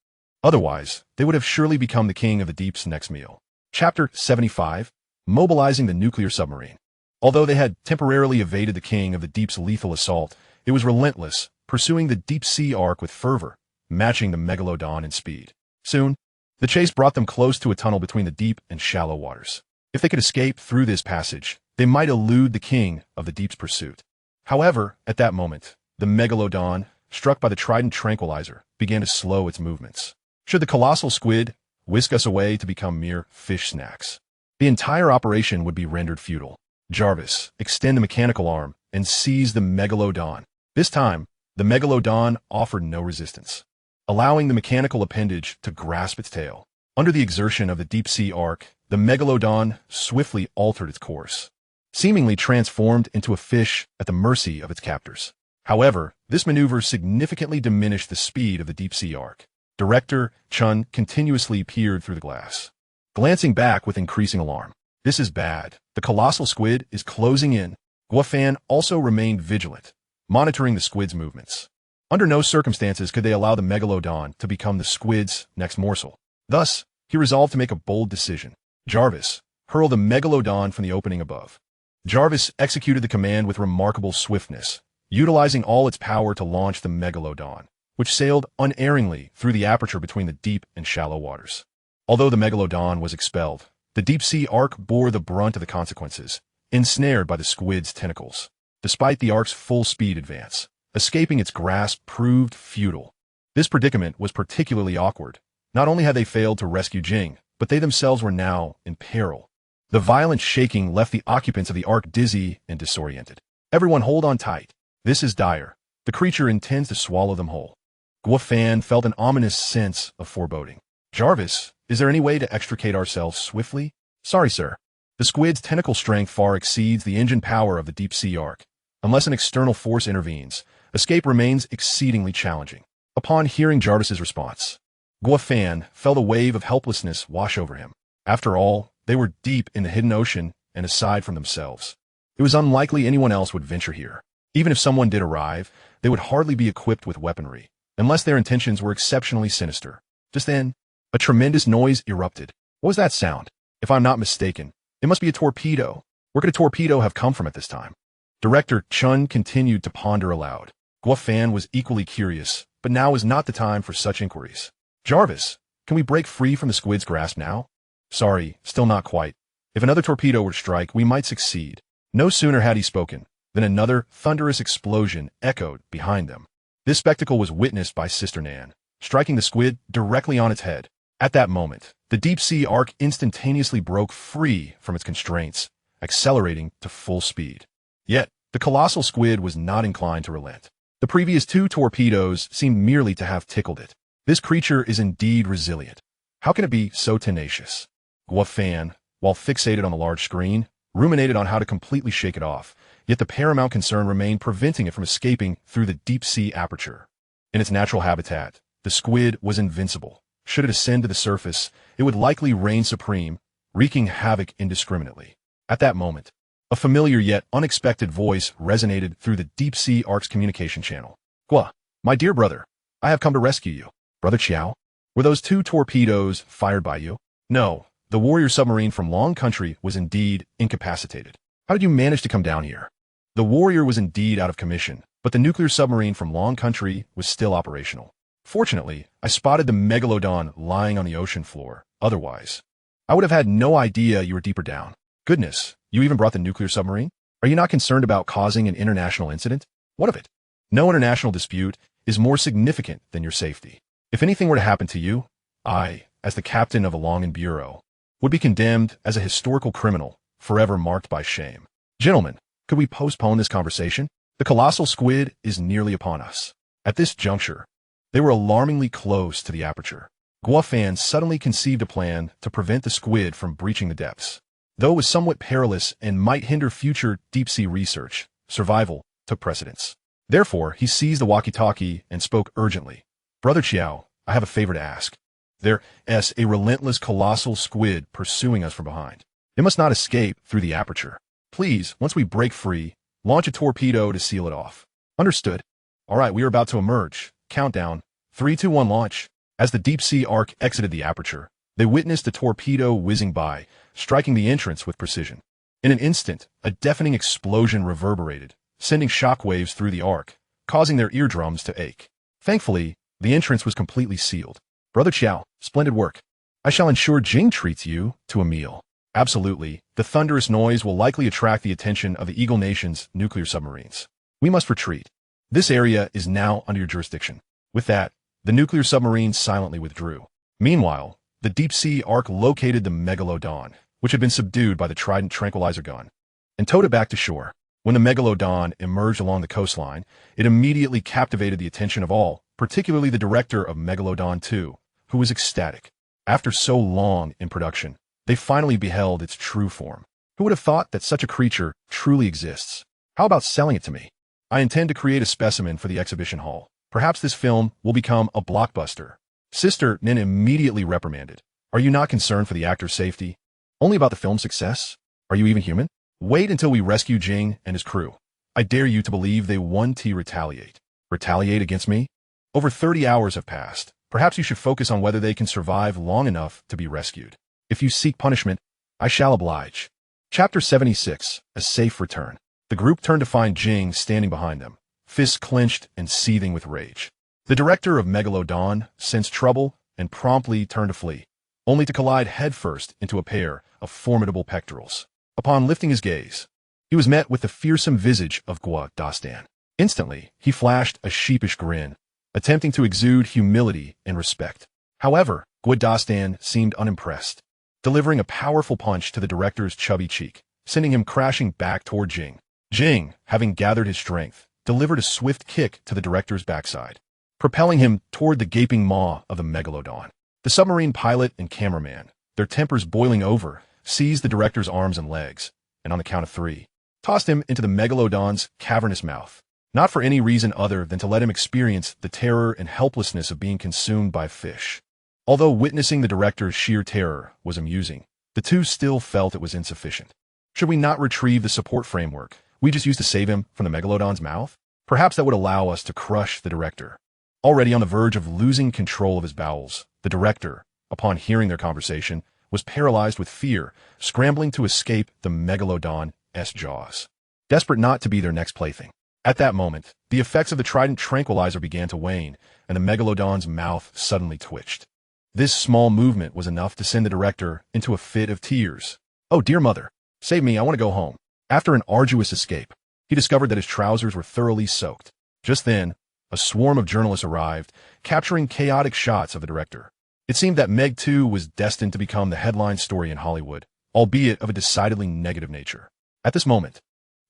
[SPEAKER 1] Otherwise, they would have surely become the king of the deep's next meal. Chapter 75, Mobilizing the Nuclear Submarine. Although they had temporarily evaded the king of the deep's lethal assault, it was relentless, pursuing the deep-sea ark with fervor, matching the megalodon in speed. Soon, the chase brought them close to a tunnel between the deep and shallow waters. If they could escape through this passage, they might elude the king of the deep's pursuit. However, at that moment, the megalodon, struck by the Trident Tranquilizer, began to slow its movements. Should the colossal squid whisk us away to become mere fish snacks, the entire operation would be rendered futile. Jarvis, extend the mechanical arm and seize the megalodon. This time, the megalodon offered no resistance, allowing the mechanical appendage to grasp its tail. Under the exertion of the deep-sea ark, the megalodon swiftly altered its course, seemingly transformed into a fish at the mercy of its captors. However, this maneuver significantly diminished the speed of the deep-sea ark. Director Chun continuously peered through the glass, glancing back with increasing alarm. This is bad. The colossal squid is closing in. Guofan also remained vigilant, monitoring the squid's movements. Under no circumstances could they allow the megalodon to become the squid's next morsel. Thus, he resolved to make a bold decision. Jarvis, hurl the megalodon from the opening above. Jarvis executed the command with remarkable swiftness, utilizing all its power to launch the megalodon, which sailed unerringly through the aperture between the deep and shallow waters. Although the megalodon was expelled, the deep-sea ark bore the brunt of the consequences, ensnared by the squid's tentacles. Despite the ark's full-speed advance, escaping its grasp proved futile. This predicament was particularly awkward. Not only had they failed to rescue Jing, but they themselves were now in peril. The violent shaking left the occupants of the ark dizzy and disoriented. Everyone hold on tight. This is dire. The creature intends to swallow them whole. Guofan felt an ominous sense of foreboding. Jarvis, is there any way to extricate ourselves swiftly? Sorry, sir. The squid's tentacle strength far exceeds the engine power of the deep-sea ark. Unless an external force intervenes, escape remains exceedingly challenging. Upon hearing Jarvis's response, Guofan felt a wave of helplessness wash over him. After all, they were deep in the hidden ocean and aside from themselves. It was unlikely anyone else would venture here. Even if someone did arrive, they would hardly be equipped with weaponry, unless their intentions were exceptionally sinister. Just then, a tremendous noise erupted. What was that sound? If I'm not mistaken, it must be a torpedo. Where could a torpedo have come from at this time? Director Chun continued to ponder aloud. Guo Fan was equally curious, but now was not the time for such inquiries. Jarvis, can we break free from the squid's grasp now? Sorry, still not quite. If another torpedo were to strike, we might succeed. No sooner had he spoken than another thunderous explosion echoed behind them. This spectacle was witnessed by Sister Nan, striking the squid directly on its head. At that moment, the deep-sea ark instantaneously broke free from its constraints, accelerating to full speed. Yet, the colossal squid was not inclined to relent. The previous 2 torpedoes seemed merely to have tickled it. This creature is indeed resilient. How can it be so tenacious? Guo Fan, while fixated on the large screen, ruminated on how to completely shake it off, yet the paramount concern remained preventing it from escaping through the deep-sea aperture. In its natural habitat, the squid was invincible. Should it ascend to the surface, it would likely reign supreme, wreaking havoc indiscriminately. At that moment, a familiar yet unexpected voice resonated through the deep-sea ark's communication channel. Guo, my dear brother, I have come to rescue you. Brother Chiao? Were those 2 torpedoes fired by you? No, the warrior submarine from Long Country was indeed incapacitated. How did you manage to come down here? The warrior was indeed out of commission, but the nuclear submarine from Long Country was still operational. Fortunately, I spotted the megalodon lying on the ocean floor. Otherwise, I would have had no idea you were deeper down. Goodness, you even brought the nuclear submarine? Are you not concerned about causing an international incident? What of it? No international dispute is more significant than your safety. If anything were to happen to you, I, as the captain of a Longan bureau, would be condemned as a historical criminal, forever marked by shame. Gentlemen, could we postpone this conversation? The colossal squid is nearly upon us. At this juncture, they were alarmingly close to the aperture. Guo Fan suddenly conceived a plan to prevent the squid from breaching the depths. Though it was somewhat perilous and might hinder future deep-sea research, survival took precedence. Therefore, he seized the walkie-talkie and spoke urgently. Brother Chiao, I have a favor to ask. There is a relentless colossal squid pursuing us from behind. It must not escape through the aperture. Please, once we break free, launch a torpedo to seal it off. Understood. All right, we are about to emerge. Countdown. 3, 2, 1, launch. As the deep-sea ark exited the aperture, they witnessed the torpedo whizzing by, striking the entrance with precision. In an instant, a deafening explosion reverberated, sending shockwaves through the ark, causing their eardrums to ache. Thankfully, the entrance was completely sealed. Brother Chiao, splendid work. I shall ensure Jing treats you to a meal. Absolutely, the thunderous noise will likely attract the attention of the Eagle Nation's nuclear submarines. We must retreat. This area is now under your jurisdiction. With that, the nuclear submarines silently withdrew. Meanwhile, the deep-sea ark located the megalodon, which had been subdued by the Trident tranquilizer gun, and towed it back to shore. When the megalodon emerged along the coastline, it immediately captivated the attention of all, particularly the director of Megalodon 2, who was ecstatic. After so long in production, they finally beheld its true form. Who would have thought that such a creature truly exists? How about selling it to me? I intend to create a specimen for the exhibition hall. Perhaps this film will become a blockbuster. Sister Nin immediately reprimanded. Are you not concerned for the actor's safety? Only about the film's success? Are you even human? Wait until we rescue Jing and his crew. I dare you to believe they want to retaliate. Retaliate against me? Over 30 hours have passed. Perhaps you should focus on whether they can survive long enough to be rescued. If you seek punishment, I shall oblige. Chapter 76, A Safe Return. The group turned to find Jing standing behind them, fists clenched and seething with rage. The director of Megalodon sensed trouble and promptly turned to flee, only to collide headfirst into a pair of formidable pectorals. Upon lifting his gaze, he was met with the fearsome visage of Guo Dastan. Instantly, he flashed a sheepish grin, attempting to exude humility and respect. However, Guo Dastan seemed unimpressed, delivering a powerful punch to the director's chubby cheek, sending him crashing back toward Jing. Jing, having gathered his strength, delivered a swift kick to the director's backside, propelling him toward the gaping maw of the Megalodon. The submarine pilot and cameraman, their tempers boiling over, seized the director's arms and legs, and on the count of 3, tossed him into the Megalodon's cavernous mouth, not for any reason other than to let him experience the terror and helplessness of being consumed by fish. Although witnessing the director's sheer terror was amusing, the two still felt it was insufficient. Should we not retrieve the support framework we just used to save him from the Megalodon's mouth? Perhaps that would allow us to crush the director. Already on the verge of losing control of his bowels, the director, upon hearing their conversation, was paralyzed with fear, scrambling to escape the Megalodon's jaws. desperate not to be their next plaything. At that moment, the effects of the trident tranquilizer began to wane, and the megalodon's mouth suddenly twitched. This small movement was enough to send the director into a fit of tears. "Oh, dear mother, save me, I want to go home." After an arduous escape, he discovered that his trousers were thoroughly soaked. Just then, a swarm of journalists arrived, capturing chaotic shots of the director. It seemed that Meg 2 was destined to become the headline story in Hollywood, albeit of a decidedly negative nature. At this moment,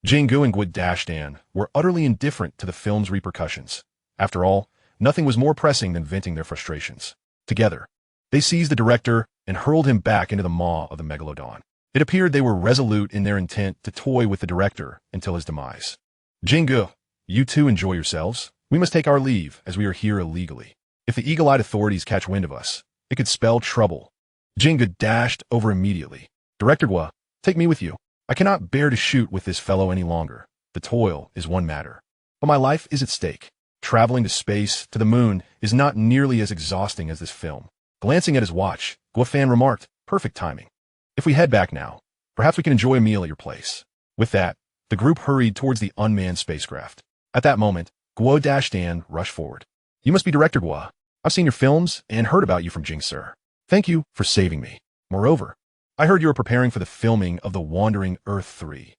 [SPEAKER 1] Jingu and Guo-Dan were utterly indifferent to the film's repercussions. After all, nothing was more pressing than venting their frustrations. Together, they seized the director and hurled him back into the maw of the megalodon. It appeared they were resolute in their intent to toy with the director until his demise. "Jingu, you two enjoy yourselves. We must take our leave, as we are here illegally. If the eagle-eyed authorities catch wind of us, it could spell trouble." Jingu dashed over immediately. "Director Guo, take me with you. I cannot bear to shoot with this fellow any longer. The toil is one matter, but my life is at stake. Traveling to space, to the moon, is not nearly as exhausting as this film." Glancing at his watch, Guo remarked, "Perfect timing. If we head back now, perhaps we can enjoy a meal at your place." With that, the group hurried towards the unmanned spacecraft. At that moment, Guo-Dan rushed forward. "You must be Director Guo. I've seen your films and heard about you from Jing, sir. Thank you for saving me. Moreover, I heard you are preparing for the filming of The Wandering Earth 3.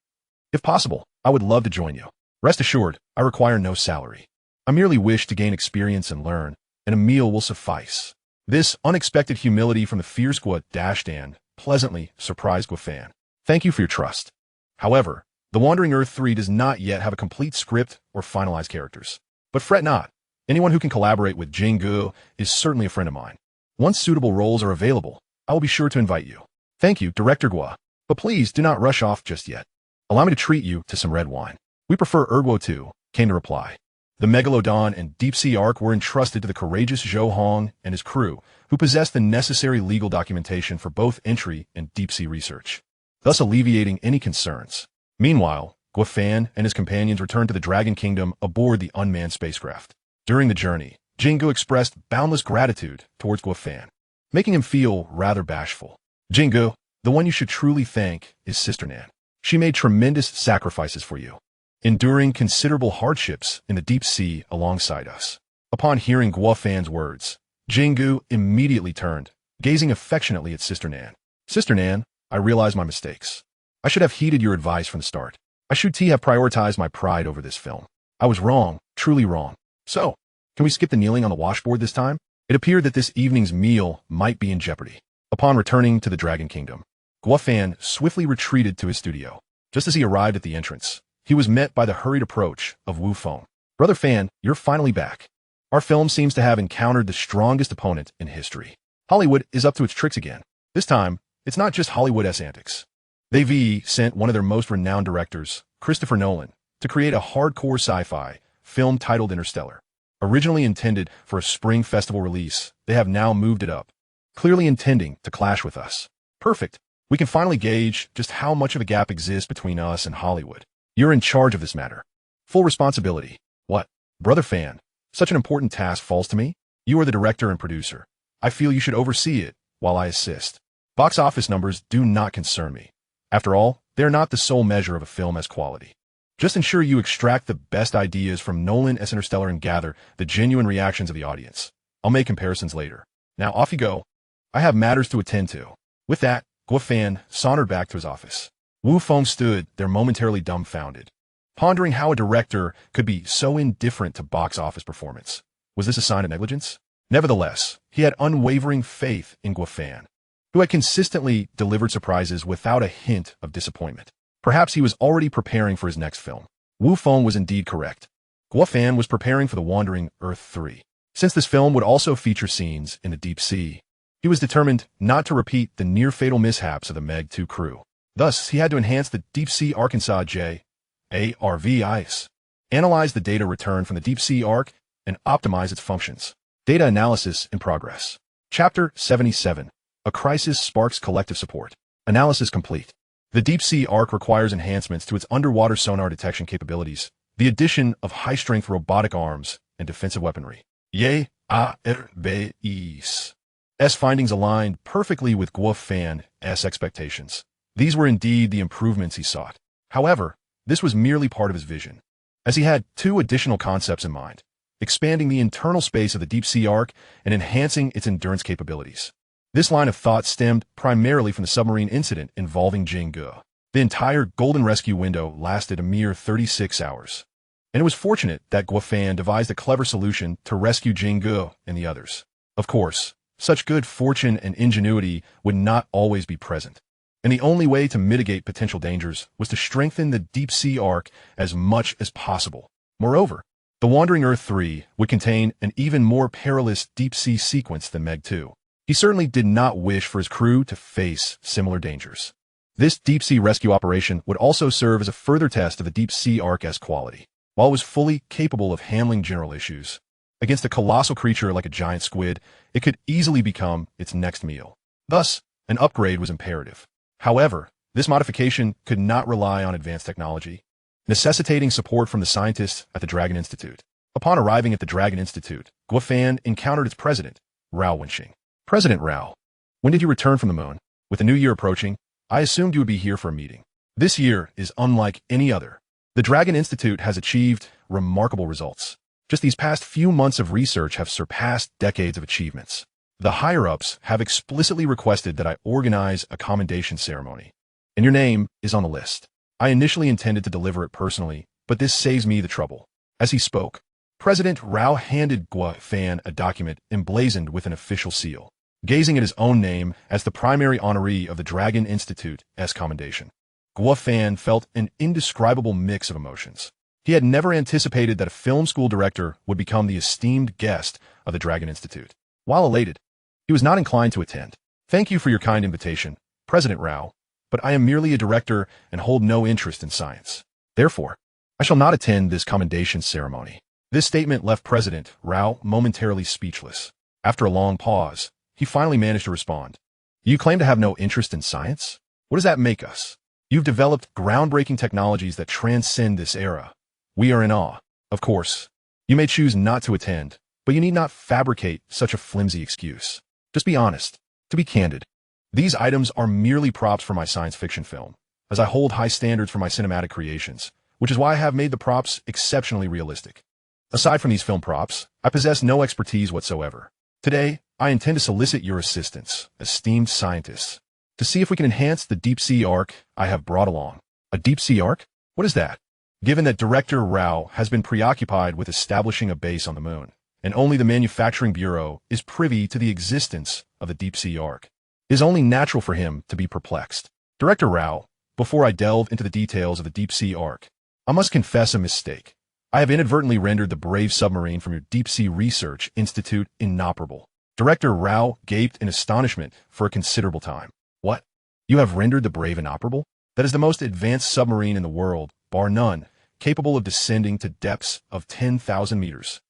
[SPEAKER 1] If possible, I would love to join you. Rest assured, I require no salary. I merely wish to gain experience and learn, and a meal will suffice." This unexpected humility from the fierce Guo-Dan pleasantly surprised Guo. "Thank you for your trust. However, The Wandering Earth 3 does not yet have a complete script or finalized characters. But fret not. Anyone who can collaborate with Jingu is certainly a friend of mine. Once suitable roles are available, I will be sure to invite you." "Thank you, Director Guo. But please do not rush off just yet. Allow me to treat you to some red wine." "We prefer Erguo too," came the reply. The Megalodon and Deep-Sea Ark were entrusted to the courageous Zhou Hong and his crew, who possessed the necessary legal documentation for both entry and deep-sea research, thus alleviating any concerns. Meanwhile, Guo and his companions returned to the Dragon Kingdom aboard the unmanned spacecraft. During the journey, Jingu expressed boundless gratitude towards Guo, making him feel rather bashful. "Jingu, the one you should truly thank is Sister Nan. She made tremendous sacrifices for you, enduring considerable hardships in the deep sea alongside us." Upon hearing Guofan's words, Jingu immediately turned, gazing affectionately at Sister Nan. "Sister Nan, I realize my mistakes. I should have heeded your advice from the start. I should have prioritized my pride over this film. I was wrong, truly wrong. So, can we skip the kneeling on the washboard this time?" It appeared that this evening's meal might be in jeopardy. Upon returning to the Dragon Kingdom, Guo swiftly retreated to his studio. Just as he arrived at the entrance, he was met by the hurried approach of Wu Feng. "Brother Fan, you're finally back. Our film seems to have encountered the strongest opponent in history. Hollywood is up to its tricks again. This time, it's not just Hollywood-esque antics. They've sent one of their most renowned directors, Christopher Nolan, to create a hardcore sci-fi film titled Interstellar. Originally intended for a spring festival release, they have now moved it up, clearly intending to clash with us. Perfect. We can finally gauge just how much of a gap exists between us and Hollywood. You're in charge of this matter. Full responsibility. What? Brother Fan, such an important task falls to me? You are the director and producer. I feel you should oversee it while I assist. Box office numbers do not concern me. After all, they are not the sole measure of a film's quality. Just ensure you extract the best ideas from Nolan as Interstellar and gather the genuine reactions of the audience. I'll make comparisons later. Now off you go. I have matters to attend to." With that, Guo sauntered back to his office. Wu Feng stood there momentarily dumbfounded, pondering how a director could be so indifferent to box office performance. Was this a sign of negligence? Nevertheless, he had unwavering faith in Guo, who had consistently delivered surprises without a hint of disappointment. Perhaps he was already preparing for his next film. Wu Feng was indeed correct. Guo was preparing for The Wandering Earth 3. Since this film would also feature scenes in the deep sea, he was determined not to repeat the near-fatal mishaps of the Meg 2 crew. Thus, he had to enhance the deep-sea Arkansas JARVIs, analyze the data returned from the deep-sea Ark, and optimize its functions. Data analysis in progress. Chapter 77. A crisis sparks collective support. Analysis complete. The deep-sea Ark requires enhancements to its underwater sonar detection capabilities, the addition of high-strength robotic arms, and defensive weaponry. JARVIs. Findings aligned perfectly with Guo Fan's expectations. These were indeed the improvements he sought. However, this was merely part of his vision, as he had two additional concepts in mind: expanding the internal space of the deep-sea ark and enhancing its endurance capabilities. This line of thought stemmed primarily from the submarine incident involving Jingge. The entire Golden Rescue window lasted a mere 36 hours. And it was fortunate that Guofan devised a clever solution to rescue Jingge and the others. Of course, such good fortune and ingenuity would not always be present, and the only way to mitigate potential dangers was to strengthen the deep-sea ark as much as possible. Moreover, the Wandering Earth 3 would contain an even more perilous deep-sea sequence than Meg 2. He certainly did not wish for his crew to face similar dangers. This deep-sea rescue operation would also serve as a further test of the deep-sea ark's quality. While it was fully capable of handling general issues, against a colossal creature like a giant squid, it could easily become its next meal. Thus, an upgrade was imperative. However, this modification could not rely on advanced technology, necessitating support from the scientists at the Dragon Institute. Upon arriving at the Dragon Institute, Guofan encountered its president, Rao Wenxing. President Rao, when did you return from the moon? With the new year approaching, I assumed you would be here for a meeting. This year is unlike any other. The Dragon Institute has achieved remarkable results. Just these past few months of research have surpassed decades of achievements. The higher-ups have explicitly requested that I organize a commendation ceremony, and your name is on the list. I initially intended to deliver it personally, but this saves me the trouble. As he spoke, President Rao handed Guofan a document emblazoned with an official seal, gazing at his own name as the primary honoree of the Dragon Institute's commendation. Guofan felt an indescribable mix of emotions. He had never anticipated that a film school director would become the esteemed guest of the Dragon Institute. While elated, he was not inclined to attend. Thank you for your kind invitation, President Rao, but I am merely a director and hold no interest in science. Therefore, I shall not attend this commendation ceremony. This statement left President Rao momentarily speechless. After a long pause, he finally managed to respond. You claim to have no interest in science? What does that make us? You've developed groundbreaking technologies that transcend this era. We are in awe. Of course, you may choose not to attend, but you need not fabricate such a flimsy excuse. Just be honest. To be candid, these items are merely props for my science fiction film, as I hold high standards for my cinematic creations, which is why I have made the props exceptionally realistic. Aside from these film props, I possess no expertise whatsoever. Today, I intend to solicit your assistance, esteemed scientists, to see if we can enhance the deep-sea ark I have brought along. A deep-sea ark? What is that? Given that Director Rao has been preoccupied with establishing a base on the moon, and only the Manufacturing Bureau is privy to the existence of the deep-sea ark, it is only natural for him to be perplexed. Director Rao, before I delve into the details of the deep-sea ark, I must confess a mistake. I have inadvertently rendered the brave submarine from your Deep-Sea Research Institute inoperable. Director Rao gaped in astonishment for a considerable time. What? You have rendered the Brave inoperable? That is the most advanced submarine in the world, bar none, capable of descending to depths of 10,000 meters.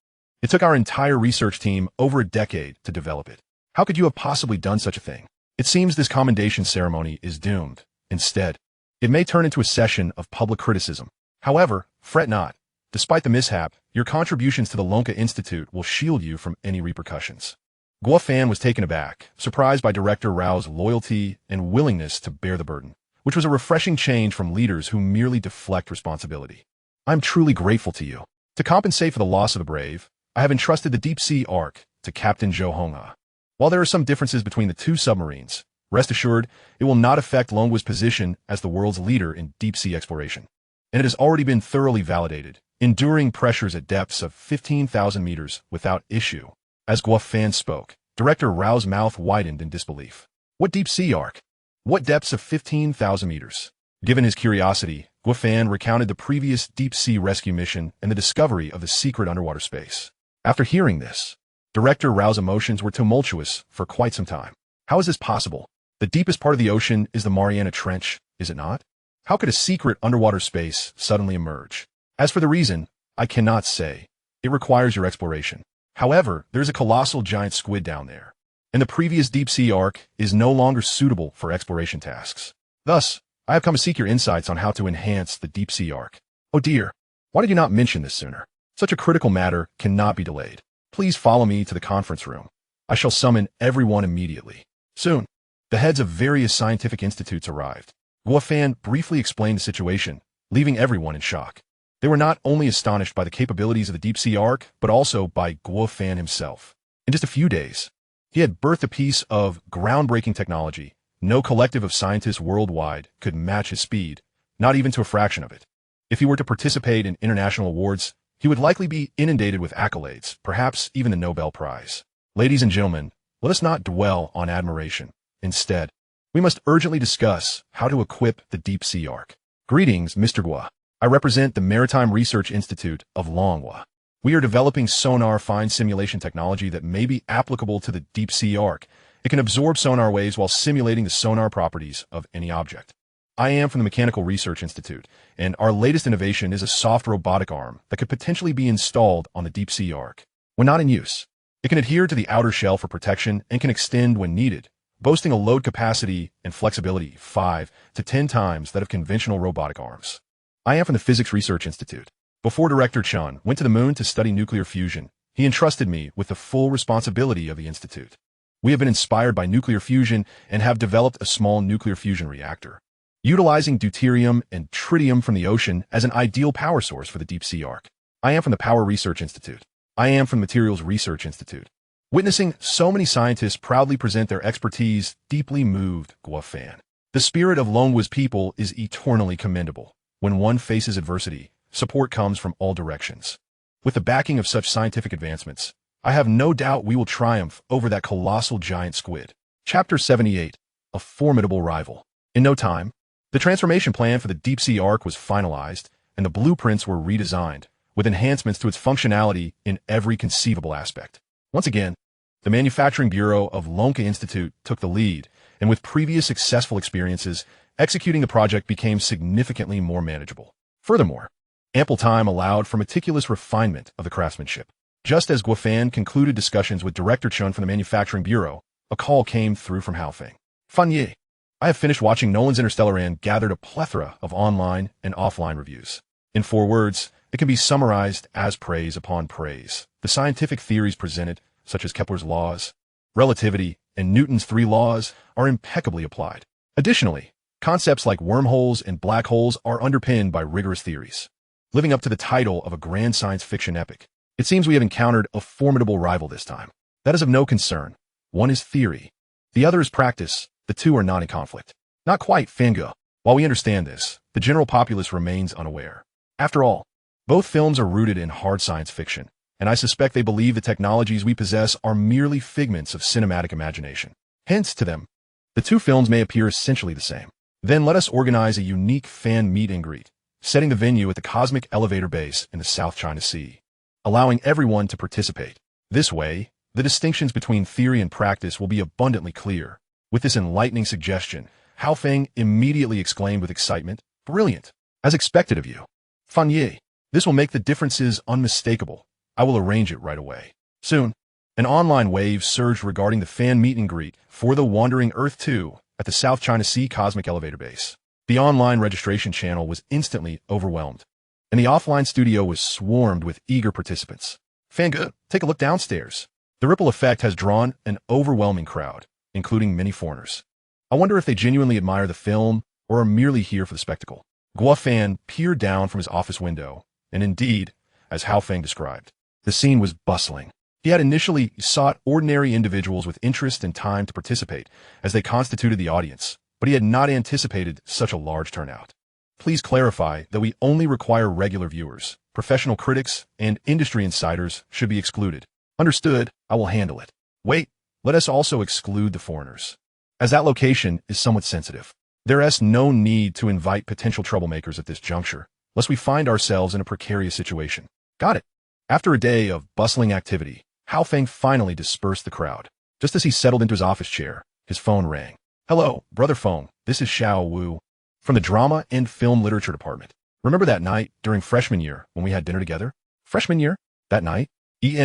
[SPEAKER 1] It took our entire research team over a decade to develop it. How could you have possibly done such a thing? It seems this commendation ceremony is doomed. Instead, it may turn into a session of public criticism. However, fret not. Despite the mishap, your contributions to the Lonka Institute will shield you from any repercussions. Guofan was taken aback, surprised by Director Rao's loyalty and willingness to bear the burden, which was a refreshing change from leaders who merely deflect responsibility. I'm truly grateful to you. To compensate for the loss of the Brave, I have entrusted the Deep-Sea Ark to Captain Zhou Hongha. While there are some differences between the two submarines, rest assured it will not affect Longwa's position as the world's leader in deep-sea exploration. And it has already been thoroughly validated, enduring pressures at depths of 15,000 meters without issue. As Guofan spoke, Director Rao's mouth widened in disbelief. What deep-sea ark? What depths of 15,000 meters? Given his curiosity, Guofan recounted the previous deep-sea rescue mission and the discovery of the secret underwater space. After hearing this, Director Rao's emotions were tumultuous for quite some time. How is this possible? The deepest part of the ocean is the Mariana Trench, is it not? How could a secret underwater space suddenly emerge? As for the reason, I cannot say. It requires your exploration. However, there is a colossal giant squid down there, and the previous deep-sea ark is no longer suitable for exploration tasks. Thus, I have come to seek your insights on how to enhance the deep-sea ark. Oh dear, why did you not mention this sooner? Such a critical matter cannot be delayed. Please follow me to the conference room. I shall summon everyone immediately. Soon, the heads of various scientific institutes arrived. Guofan briefly explained the situation, leaving everyone in shock. They were not only astonished by the capabilities of the deep-sea ark, but also by Guo Fan himself. In just a few days, he had birthed a piece of groundbreaking technology. No collective of scientists worldwide could match his speed, not even to a fraction of it. If he were to participate in international awards, he would likely be inundated with accolades, perhaps even the Nobel Prize. Ladies and gentlemen, let us not dwell on admiration. Instead, we must urgently discuss how to equip the deep-sea ark. Greetings, Mr. Guo. I represent the Maritime Research Institute of Longhua. We are developing sonar fine simulation technology that may be applicable to the deep-sea ark. It can absorb sonar waves while simulating the sonar properties of any object. I am from the Mechanical Research Institute, and our latest innovation is a soft robotic arm that could potentially be installed on the deep-sea ark. When not in use, it can adhere to the outer shell for protection and can extend when needed, boasting a load capacity and flexibility 5 to 10 times that of conventional robotic arms. I am from the Physics Research Institute. Before Director Chun went to the moon to study nuclear fusion, he entrusted me with the full responsibility of the institute. We have been inspired by nuclear fusion and have developed a small nuclear fusion reactor, utilizing deuterium and tritium from the ocean as an ideal power source for the deep-sea ark. I am from the Power Research Institute. I am from the Materials Research Institute. Witnessing so many scientists proudly present their expertise deeply moved Guo Fan. The spirit of Longua's people is eternally commendable. When one faces adversity, support comes from all directions. With the backing of such scientific advancements, I have no doubt we will triumph over that colossal giant squid. Chapter 78. A Formidable Rival. In no time, the transformation plan for the deep-sea ark was finalized, and the blueprints were redesigned, with enhancements to its functionality in every conceivable aspect. Once again, the Manufacturing Bureau of Lonka Institute took the lead, and with previous successful experiences, executing the project became significantly more manageable. Furthermore, ample time allowed for meticulous refinement of the craftsmanship. Just as Guo Fan concluded discussions with Director Chun from the Manufacturing Bureau, a call came through from Haofeng. Fan Ye, I have finished watching Nolan's Interstellar and gathered a plethora of online and offline reviews. In 4 words, it can be summarized as praise upon praise. The scientific theories presented, such as Kepler's laws, relativity, and Newton's 3 laws, are impeccably applied. Additionally, concepts like wormholes and black holes are underpinned by rigorous theories. Living up to the title of a grand science fiction epic, it seems we have encountered a formidable rival this time. That is of no concern. One is theory. The other is practice. The two are not in conflict. Not quite, Fanga. While we understand this, the general populace remains unaware. After all, both films are rooted in hard science fiction, and I suspect they believe the technologies we possess are merely figments of cinematic imagination. Hence, to them, the 2 films may appear essentially the same. Then let us organize a unique fan meet and greet, setting the venue at the Cosmic Elevator Base in the South China Sea, allowing everyone to participate. This way, the distinctions between theory and practice will be abundantly clear. With this enlightening suggestion, Haofeng immediately exclaimed with excitement, "Brilliant! As expected of you. Fan Ye, this will make the differences unmistakable. I will arrange it right away." Soon, an online wave surged regarding the fan meet and greet for the Wandering Earth 2 at the South China Sea Cosmic Elevator Base. The online registration channel was instantly overwhelmed, and the offline studio was swarmed with eager participants. Fanga, take a look downstairs. The ripple effect has drawn an overwhelming crowd, including many foreigners. I wonder if they genuinely admire the film or are merely here for the spectacle. Guo Fan peered down from his office window, and indeed, as Haofeng described, the scene was bustling. He had initially sought ordinary individuals with interest and time to participate as they constituted the audience, but he had not anticipated such a large turnout. Please clarify that we only require regular viewers. Professional critics and industry insiders should be excluded. Understood, I will handle it. Wait, let us also exclude the foreigners, as that location is somewhat sensitive. There is no need to invite potential troublemakers at this juncture, lest we find ourselves in a precarious situation. Got it. After a day of bustling activity, Haofeng finally dispersed the crowd. Just as he settled into his office chair, his phone rang. "Hello, Brother Feng, this is Xiao Wu, from the Drama and Film Literature Department. Remember that night during freshman year when we had dinner together? Freshman year? That night?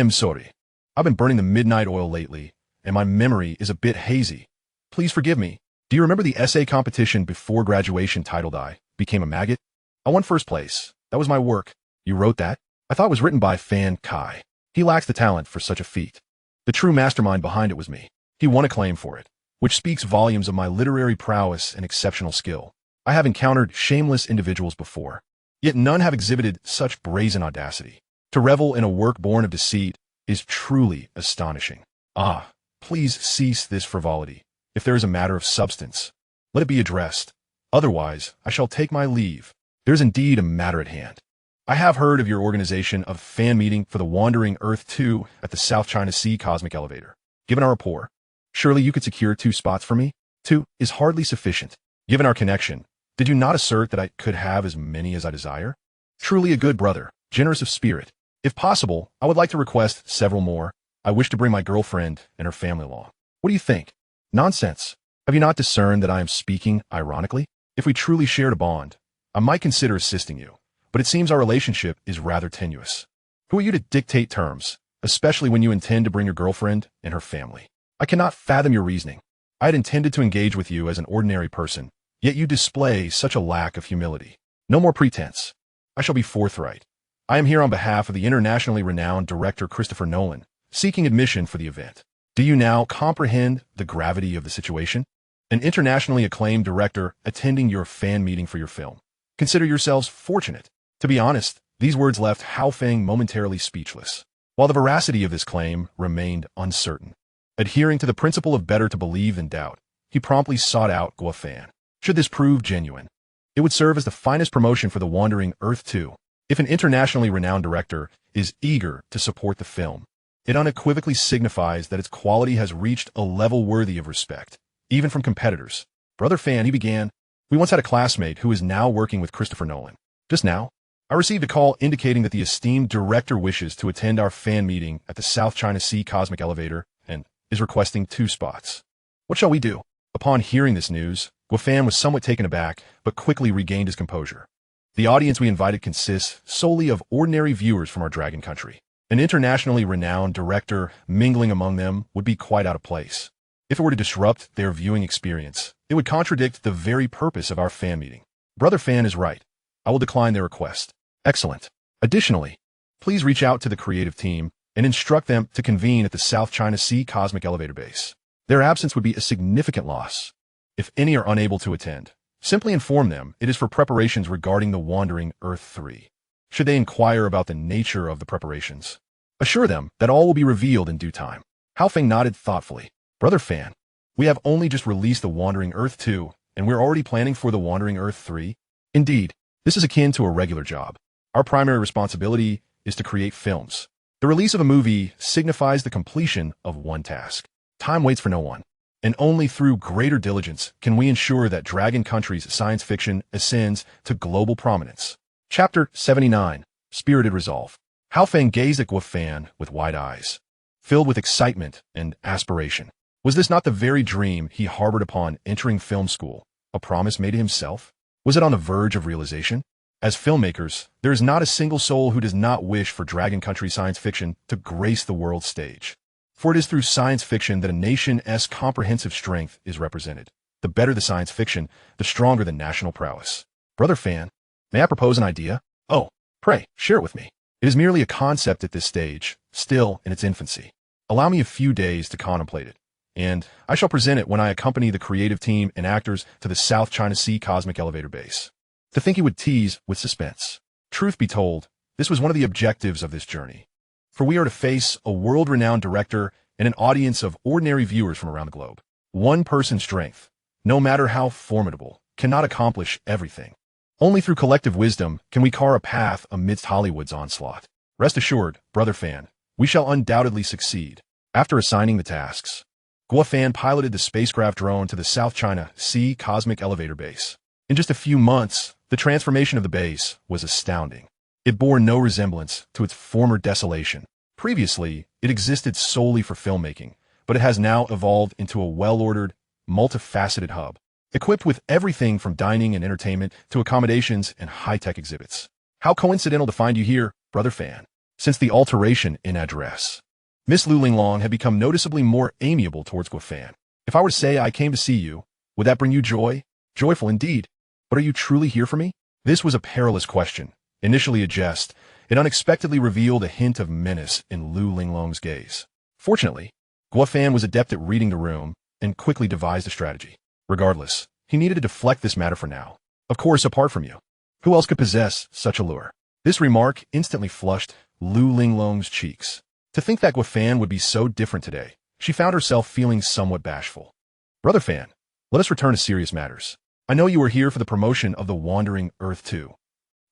[SPEAKER 1] Sorry. I've been burning the midnight oil lately, and my memory is a bit hazy. Please forgive me. Do you remember the essay competition before graduation titled I Became a Maggot? I won first place. That was my work. You wrote that? I thought it was written by Fan Kai. He lacks the talent for such a feat. The true mastermind behind it was me. He won acclaim for it, which speaks volumes of my literary prowess and exceptional skill. I have encountered shameless individuals before, yet none have exhibited such brazen audacity. To revel in a work born of deceit is truly astonishing. Ah, please cease this frivolity. If there is a matter of substance, let it be addressed. Otherwise, I shall take my leave. There is indeed a matter at hand. I have heard of your organization of fan meeting for the Wandering Earth 2 at the South China Sea Cosmic Elevator. Given our rapport, surely you could secure 2 spots for me? 2 is hardly sufficient. Given our connection, did you not assert that I could have as many as I desire? Truly a good brother, generous of spirit. If possible, I would like to request several more. I wish to bring my girlfriend and her family along. What do you think? Nonsense. Have you not discerned that I am speaking ironically? If we truly shared a bond, I might consider assisting you, but it seems our relationship is rather tenuous. Who are you to dictate terms, especially when you intend to bring your girlfriend and her family? I cannot fathom your reasoning. I had intended to engage with you as an ordinary person, yet you display such a lack of humility. No more pretense. I shall be forthright. I am here on behalf of the internationally renowned director Christopher Nolan, seeking admission for the event. Do you now comprehend the gravity of the situation? An internationally acclaimed director attending your fan meeting for your film. Consider yourselves fortunate. To be honest, these words left Hao Feng momentarily speechless, while the veracity of this claim remained uncertain. Adhering to the principle of better to believe than doubt, he promptly sought out Guo Fan. Should this prove genuine, it would serve as the finest promotion for the Wandering Earth 2. If an internationally renowned director is eager to support the film, it unequivocally signifies that its quality has reached a level worthy of respect, even from competitors. Brother Fan, he began, we once had a classmate who is now working with Christopher Nolan. Just now, I received a call indicating that the esteemed director wishes to attend our fan meeting at the South China Sea Cosmic Elevator and is requesting 2 spots. What shall we do? Upon hearing this news, Guo Fan was somewhat taken aback, but quickly regained his composure. The audience we invited consists solely of ordinary viewers from our dragon country. An internationally renowned director mingling among them would be quite out of place. If it were to disrupt their viewing experience, it would contradict the very purpose of our fan meeting. Brother Fan is right. I will decline their request. Excellent. Additionally, please reach out to the creative team and instruct them to convene at the South China Sea Cosmic Elevator Base. Their absence would be a significant loss. If any are unable to attend, simply inform them it is for preparations regarding the Wandering Earth 3. Should they inquire about the nature of the preparations, assure them that all will be revealed in due time. Hao Feng nodded thoughtfully. Brother Fan, we have only just released the Wandering Earth 2, and we're already planning for the Wandering Earth 3. Indeed, this is akin to a regular job. Our primary responsibility is to create films. The release of a movie signifies the completion of one task. Time waits for no one, and only through greater diligence can we ensure that Dragon Country's science fiction ascends to global prominence. Chapter 79, Spirited Resolve. Hao Feng gazed at Guo Fan with wide eyes, filled with excitement and aspiration. Was this not the very dream he harbored upon entering film school, a promise made to himself? Was it on the verge of realization? As filmmakers, there is not a single soul who does not wish for Dragon Country science fiction to grace the world stage. For it is through science fiction that a nation's comprehensive strength is represented. The better the science fiction, the stronger the national prowess. Brother Fan, may I propose an idea? Oh, pray, share it with me. It is merely a concept at this stage, still in its infancy. Allow me a few days to contemplate it, and I shall present it when I accompany the creative team and actors to the South China Sea Cosmic Elevator Base. To think he would tease with suspense. Truth be told, this was one of the objectives of this journey. For we are to face a world-renowned director and an audience of ordinary viewers from around the globe. One person's strength, no matter how formidable, cannot accomplish everything. Only through collective wisdom can we carve a path amidst Hollywood's onslaught. Rest assured, Brother Fan, we shall undoubtedly succeed. After assigning the tasks, Guo Fan piloted the spacecraft drone to the South China Sea Cosmic Elevator Base. In just a few months, the transformation of the base was astounding. It bore no resemblance to its former desolation. Previously, it existed solely for filmmaking, but it has now evolved into a well-ordered, multifaceted hub, equipped with everything from dining and entertainment to accommodations and high-tech exhibits. How coincidental to find you here, Brother Fan. Since the alteration in address, Miss Lu Linglong had become noticeably more amiable towards Guo Fan. If I were to say I came to see you, would that bring you joy? Joyful indeed. But are you truly here for me? This was a perilous question. Initially a jest, it unexpectedly revealed a hint of menace in Lu Linglong's gaze. Fortunately, Guo Fan was adept at reading the room and quickly devised a strategy. Regardless, he needed to deflect this matter for now. Of course, apart from you. Who else could possess such allure? This remark instantly flushed Lu Linglong's cheeks. To think that Guofan would be so different today, she found herself feeling somewhat bashful. Brother Fan, let us return to serious matters. I know you are here for the promotion of the Wandering Earth 2.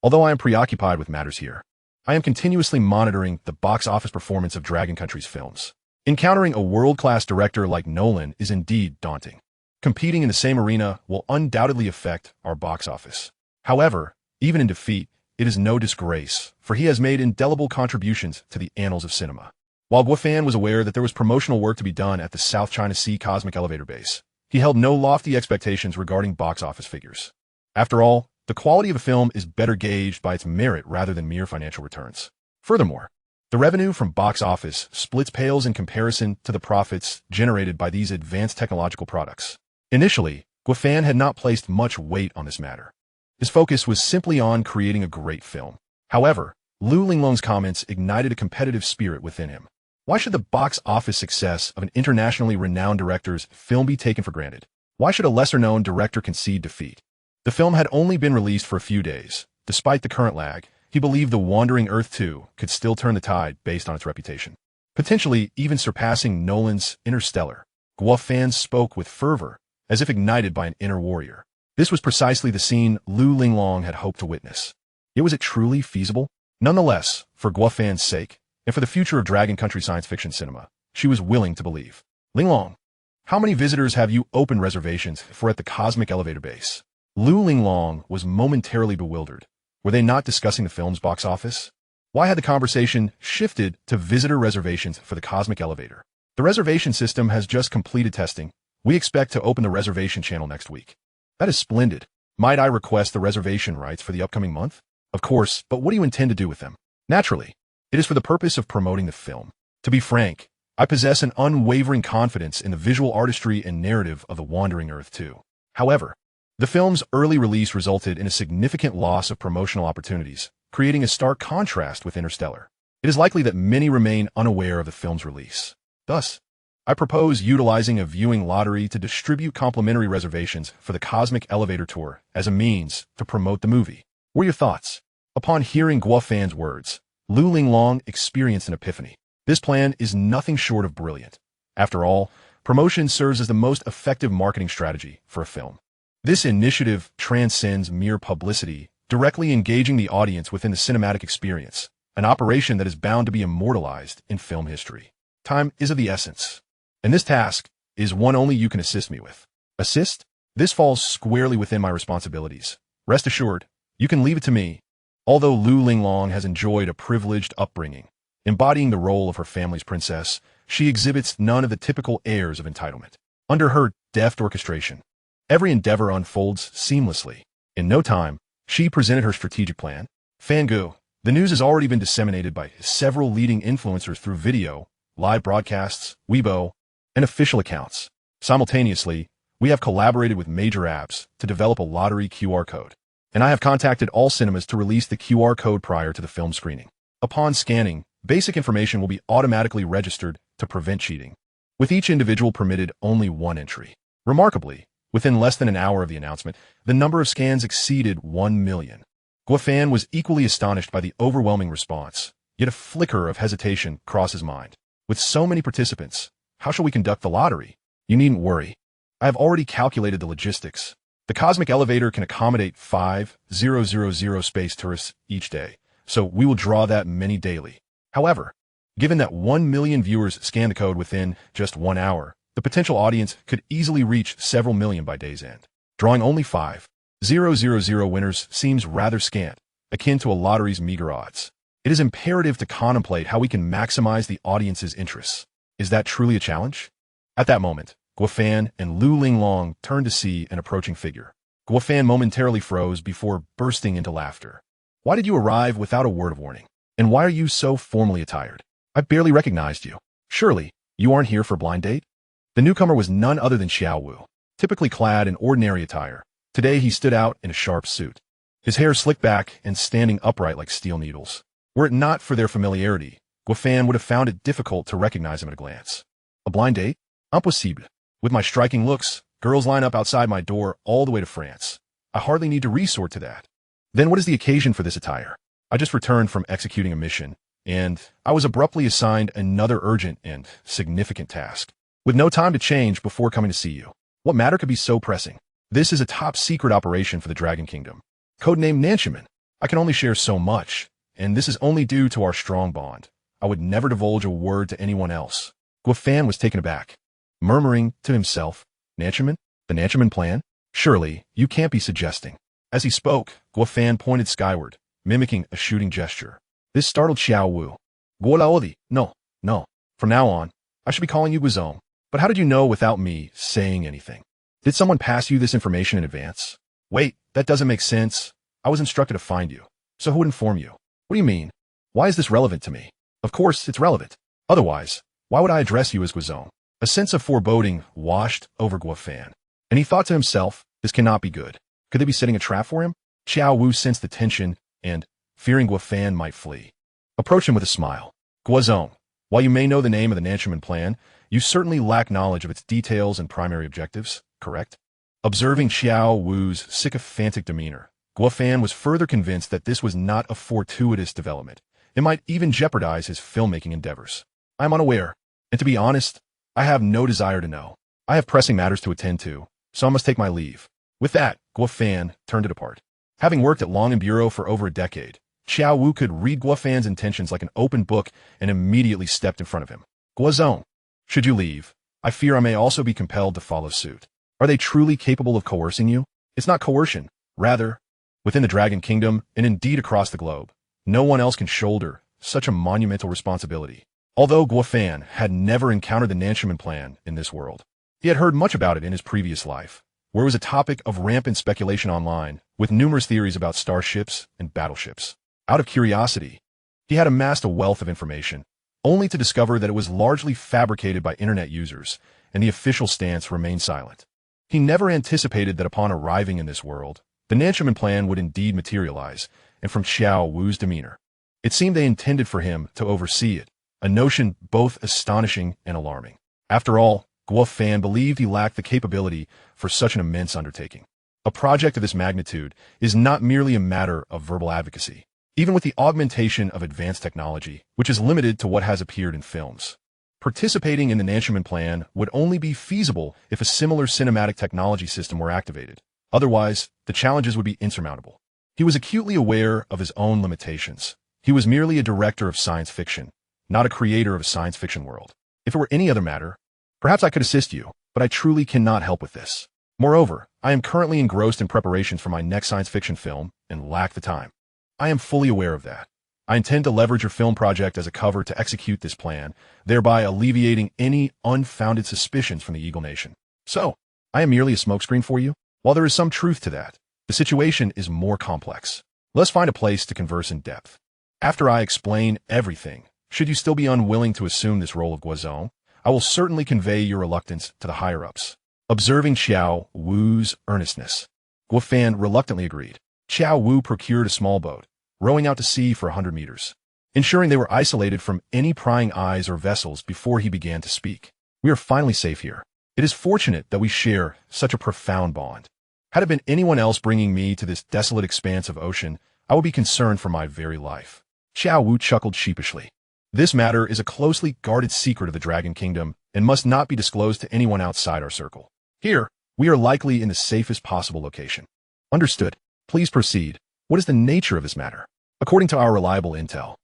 [SPEAKER 1] Although I am preoccupied with matters here, I am continuously monitoring the box office performance of Dragon Country's films. Encountering a world-class director like Nolan is indeed daunting. Competing in the same arena will undoubtedly affect our box office. However, even in defeat, it is no disgrace, for he has made indelible contributions to the annals of cinema. While Guofan was aware that there was promotional work to be done at the South China Sea Cosmic Elevator Base, he held no lofty expectations regarding box office figures. After all, the quality of a film is better gauged by its merit rather than mere financial returns. Furthermore, the revenue from box office splits pales in comparison to the profits generated by these advanced technological products. Initially, Guofan had not placed much weight on this matter. His focus was simply on creating a great film. However, Lu Linglong's comments ignited a competitive spirit within him. Why should the box office success of an internationally renowned director's film be taken for granted? Why should a lesser-known director concede defeat? The film had only been released for a few days. Despite the current lag, he believed The Wandering Earth 2 could still turn the tide based on its reputation, potentially even surpassing Nolan's Interstellar. Guofan spoke with fervor, as if ignited by an inner warrior. This was precisely the scene Lu Linglong had hoped to witness. Yet was it truly feasible? Nonetheless, for Guofan's sake, and for the future of Dragon Country science fiction cinema, she was willing to believe. Linglong, how many visitors have you opened reservations for at the Cosmic Elevator Base? Lu Linglong was momentarily bewildered. Were they not discussing the film's box office? Why had the conversation shifted to visitor reservations for the Cosmic Elevator? The reservation system has just completed testing. We expect to open the reservation channel next week. That is splendid. Might I request the reservation rights for the upcoming month? Of course, but what do you intend to do with them? Naturally, it is for the purpose of promoting the film. To be frank, I possess an unwavering confidence in the visual artistry and narrative of The Wandering Earth 2. However, the film's early release resulted in a significant loss of promotional opportunities, creating a stark contrast with Interstellar. It is likely that many remain unaware of the film's release. Thus, I propose utilizing a viewing lottery to distribute complimentary reservations for the Cosmic Elevator Tour as a means to promote the movie. What are your thoughts? Upon hearing Guofan's words, Lu Linglong experienced an epiphany. This plan is nothing short of brilliant. After all, promotion serves as the most effective marketing strategy for a film. This initiative transcends mere publicity, directly engaging the audience within the cinematic experience, an operation that is bound to be immortalized in film history. Time is of the essence, and this task is one only you can assist me with. Assist? This falls squarely within my responsibilities. Rest assured, you can leave it to me. Although Lu Linglong has enjoyed a privileged upbringing, embodying the role of her family's princess, she exhibits none of the typical airs of entitlement. Under her deft orchestration, every endeavor unfolds seamlessly. In no time, she presented her strategic plan. Fangu, the news has already been disseminated by several leading influencers through video, live broadcasts, Weibo, and official accounts. Simultaneously, we have collaborated with major apps to develop a lottery QR code, and I have contacted all cinemas to release the QR code prior to the film screening. Upon scanning, basic information will be automatically registered to prevent cheating, with each individual permitted only one entry. Remarkably, within less than an hour of the announcement, the number of scans exceeded 1 million. Guofan was equally astonished by the overwhelming response, yet a flicker of hesitation crossed his mind. With so many participants, how shall we conduct the lottery? You needn't worry. I have already calculated the logistics. The Cosmic Elevator can accommodate 5,000 space tourists each day, so we will draw that many daily. However, given that 1 million viewers scan the code within just 1 hour, the potential audience could easily reach several million by day's end. Drawing only 5,000 winners seems rather scant, akin to a lottery's meager odds. It is imperative to contemplate how we can maximize the audience's interests. Is that truly a challenge? At that moment, Guofan and Lu Linglong turned to see an approaching figure. Guofan momentarily froze before bursting into laughter. Why did you arrive without a word of warning? And why are you so formally attired? I barely recognized you. Surely, you aren't here for a blind date? The newcomer was none other than Xiao Wu, typically clad in ordinary attire. Today he stood out in a sharp suit, his hair slicked back and standing upright like steel needles. Were it not for their familiarity, Guofan would have found it difficult to recognize him at a glance. A blind date? Impossible. With my striking looks, girls line up outside my door all the way to France. I hardly need to resort to that. Then what is the occasion for this attire? I just returned from executing a mission, and I was abruptly assigned another urgent and significant task, with no time to change before coming to see you. What matter could be so pressing? This is a top-secret operation for the Dragon Kingdom. Codenamed Nanshaman. I can only share so much, and this is only due to our strong bond. I would never divulge a word to anyone else. Guofan was taken aback, murmuring to himself, Nanshaman? The Nanshaman plan? Surely, you can't be suggesting. As he spoke, Guofan pointed skyward, mimicking a shooting gesture. This startled Xiao Wu. Guolaodi, no. From now on, I should be calling you Guizhong. But how did you know without me saying anything? Did someone pass you this information in advance? Wait, that doesn't make sense. I was instructed to find you. So who would inform you? What do you mean? Why is this relevant to me? Of course, it's relevant. Otherwise, why would I address you as Guizhong? A sense of foreboding washed over Guofan, and he thought to himself, this cannot be good. Could they be setting a trap for him? Xiao Wu sensed the tension and, fearing Guofan might flee, approached him with a smile. Guizhong, while you may know the name of the Nanshaman plan, you certainly lack knowledge of its details and primary objectives, correct? Observing Xiao Wu's sycophantic demeanor, Guofan was further convinced that this was not a fortuitous development. It might even jeopardize his filmmaking endeavors. I am unaware, and to be honest, I have no desire to know. I have pressing matters to attend to, so I must take my leave. With that, Guofan turned to depart. Having worked at Long and Bureau for over a decade, Xiao Wu could read Guofan's intentions like an open book and immediately stepped in front of him. Guizhong, should you leave, I fear I may also be compelled to follow suit. Are they truly capable of coercing you? It's not coercion. Rather, within the Dragon Kingdom, and indeed across the globe, no one else can shoulder such a monumental responsibility. Although Guofan had never encountered the Nanshaman plan in this world, he had heard much about it in his previous life, where it was a topic of rampant speculation online, with numerous theories about starships and battleships. Out of curiosity, he had amassed a wealth of information, only to discover that it was largely fabricated by internet users, and the official stance remained silent. He never anticipated that upon arriving in this world, the Nanshaman plan would indeed materialize, and from Xiao Wu's demeanor, it seemed they intended for him to oversee it, a notion both astonishing and alarming. After all, Guofan believed he lacked the capability for such an immense undertaking. A project of this magnitude is not merely a matter of verbal advocacy, even with the augmentation of advanced technology, which is limited to what has appeared in films. Participating in the Nanshaman plan would only be feasible if a similar cinematic technology system were activated. Otherwise, the challenges would be insurmountable. He was acutely aware of his own limitations. He was merely a director of science fiction, not a creator of a science fiction world. If it were any other matter, perhaps I could assist you, but I truly cannot help with this. Moreover, I am currently engrossed in preparations for my next science fiction film and lack the time. I am fully aware of that. I intend to leverage your film project as a cover to execute this plan, thereby alleviating any unfounded suspicions from the Eagle Nation. So, I am merely a smokescreen for you? While there is some truth to that, the situation is more complex. Let's find a place to converse in depth. After I explain everything, should you still be unwilling to assume this role of Guizhong, I will certainly convey your reluctance to the higher-ups. Observing Xiao Wu's earnestness, Guofan reluctantly agreed. Xiao Wu procured a small boat, rowing out to sea for 100 meters, ensuring they were isolated from any prying eyes or vessels before he began to speak. We are finally safe here. It is fortunate that we share such a profound bond. Had it been anyone else bringing me to this desolate expanse of ocean, I would be concerned for my very life. Xiao Wu chuckled sheepishly. This matter is a closely guarded secret of the Dragon Kingdom and must not be disclosed to anyone outside our circle. Here, we are likely in the safest possible location. Understood. Please proceed. What is the nature of this matter? According to our reliable intel,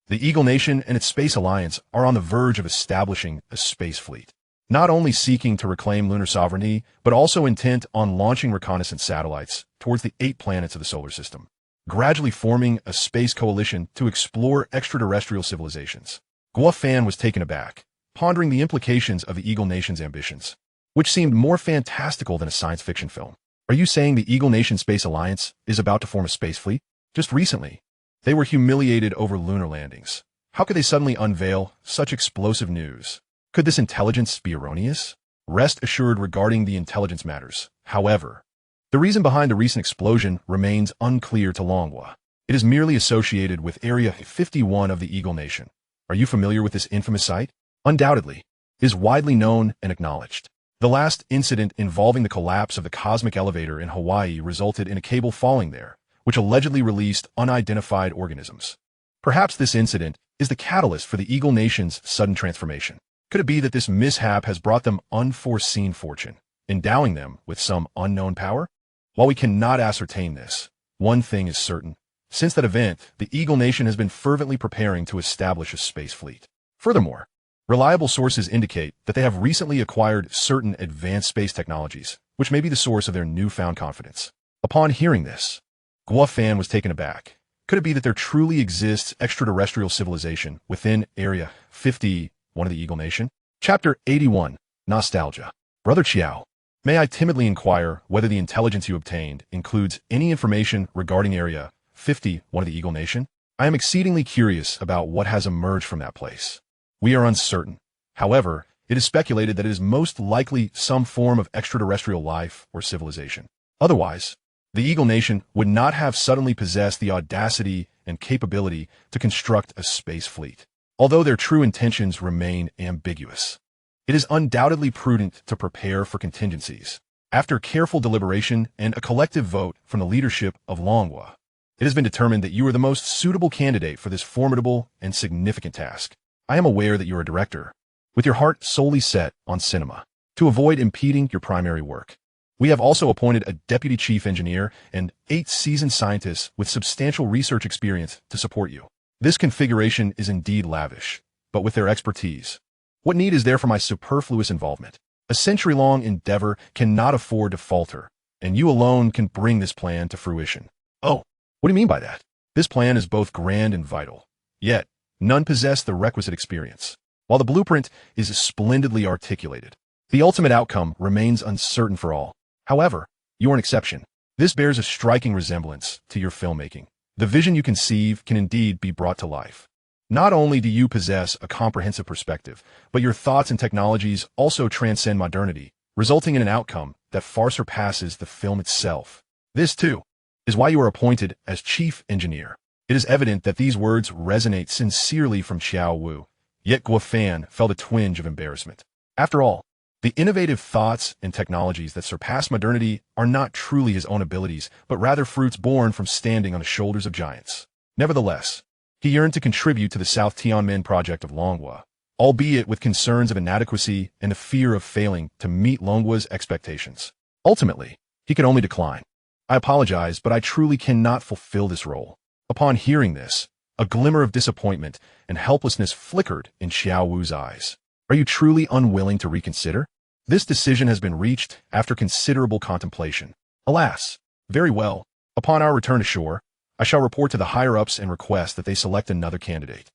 [SPEAKER 1] the Eagle Nation and its space alliance are on the verge of establishing a space fleet, not only seeking to reclaim lunar sovereignty, but also intent on launching reconnaissance satellites towards the 8 planets of the solar system, gradually forming a space coalition to explore extraterrestrial civilizations. Guofan was taken aback, pondering the implications of the Eagle Nation's ambitions, which seemed more fantastical than a science fiction film. Are you saying the Eagle Nation Space Alliance is about to form a space fleet? Just recently, they were humiliated over lunar landings. How could they suddenly unveil such explosive news? Could this intelligence be erroneous? Rest assured regarding the intelligence matters. However, the reason behind the recent explosion remains unclear to Longhua. It is merely associated with Area 51 of the Eagle Nation. Are you familiar with this infamous site? Undoubtedly. It is widely known and acknowledged. The last incident involving the collapse of the cosmic elevator in Hawaii resulted in a cable falling there, which allegedly released unidentified organisms. Perhaps this incident is the catalyst for the Eagle Nation's sudden transformation. Could it be that this mishap has brought them unforeseen fortune, endowing them with some unknown power? While we cannot ascertain this, one thing is certain. Since that event, the Eagle Nation has been fervently preparing to establish a space fleet. Furthermore, reliable sources indicate that they have recently acquired certain advanced space technologies, which may be the source of their newfound confidence. Upon hearing this, Guo Fan was taken aback. Could it be that there truly exists extraterrestrial civilization within Area 51 of the Eagle Nation? Chapter 81, Nostalgia. Brother Chiao, may I timidly inquire whether the intelligence you obtained includes any information regarding Area 51 of the Eagle Nation? I am exceedingly curious about what has emerged from that place. We are uncertain. However, it is speculated that it is most likely some form of extraterrestrial life or civilization. Otherwise, the Eagle Nation would not have suddenly possessed the audacity and capability to construct a space fleet. Although their true intentions remain ambiguous, it is undoubtedly prudent to prepare for contingencies. After careful deliberation and a collective vote from the leadership of Longhua, it has been determined that you are the most suitable candidate for this formidable and significant task. I am aware that you are a director, with your heart solely set on cinema, to avoid impeding your primary work. We have also appointed a deputy chief engineer and 8 seasoned scientists with substantial research experience to support you. This configuration is indeed lavish, but with their expertise, what need is there for my superfluous involvement? A century-long endeavor cannot afford to falter, and you alone can bring this plan to fruition. Oh, what do you mean by that? This plan is both grand and vital, yet none possess the requisite experience. While the blueprint is splendidly articulated, the ultimate outcome remains uncertain for all. However, you are an exception. This bears a striking resemblance to your filmmaking. The vision you conceive can indeed be brought to life. Not only do you possess a comprehensive perspective, but your thoughts and technologies also transcend modernity, resulting in an outcome that far surpasses the film itself. This, too, is why you are appointed as chief engineer. It is evident that these words resonate sincerely from Xiao Wu, yet Guo Fan felt a twinge of embarrassment. After all, the innovative thoughts and technologies that surpass modernity are not truly his own abilities, but rather fruits born from standing on the shoulders of giants. Nevertheless, he yearned to contribute to the South Tianmen project of Longhua, albeit with concerns of inadequacy and the fear of failing to meet Longhua's expectations. Ultimately, he could only decline. I apologize, but I truly cannot fulfill this role. Upon hearing this, a glimmer of disappointment and helplessness flickered in Xiao Wu's eyes. Are you truly unwilling to reconsider? This decision has been reached after considerable contemplation. Alas, very well. Upon our return to shore, I shall report to the higher-ups and request that they select another candidate.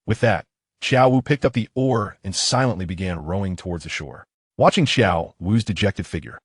[SPEAKER 1] With that, Xiao Wu picked up the oar and silently began rowing towards the shore. Watching Xiao Wu's dejected figure,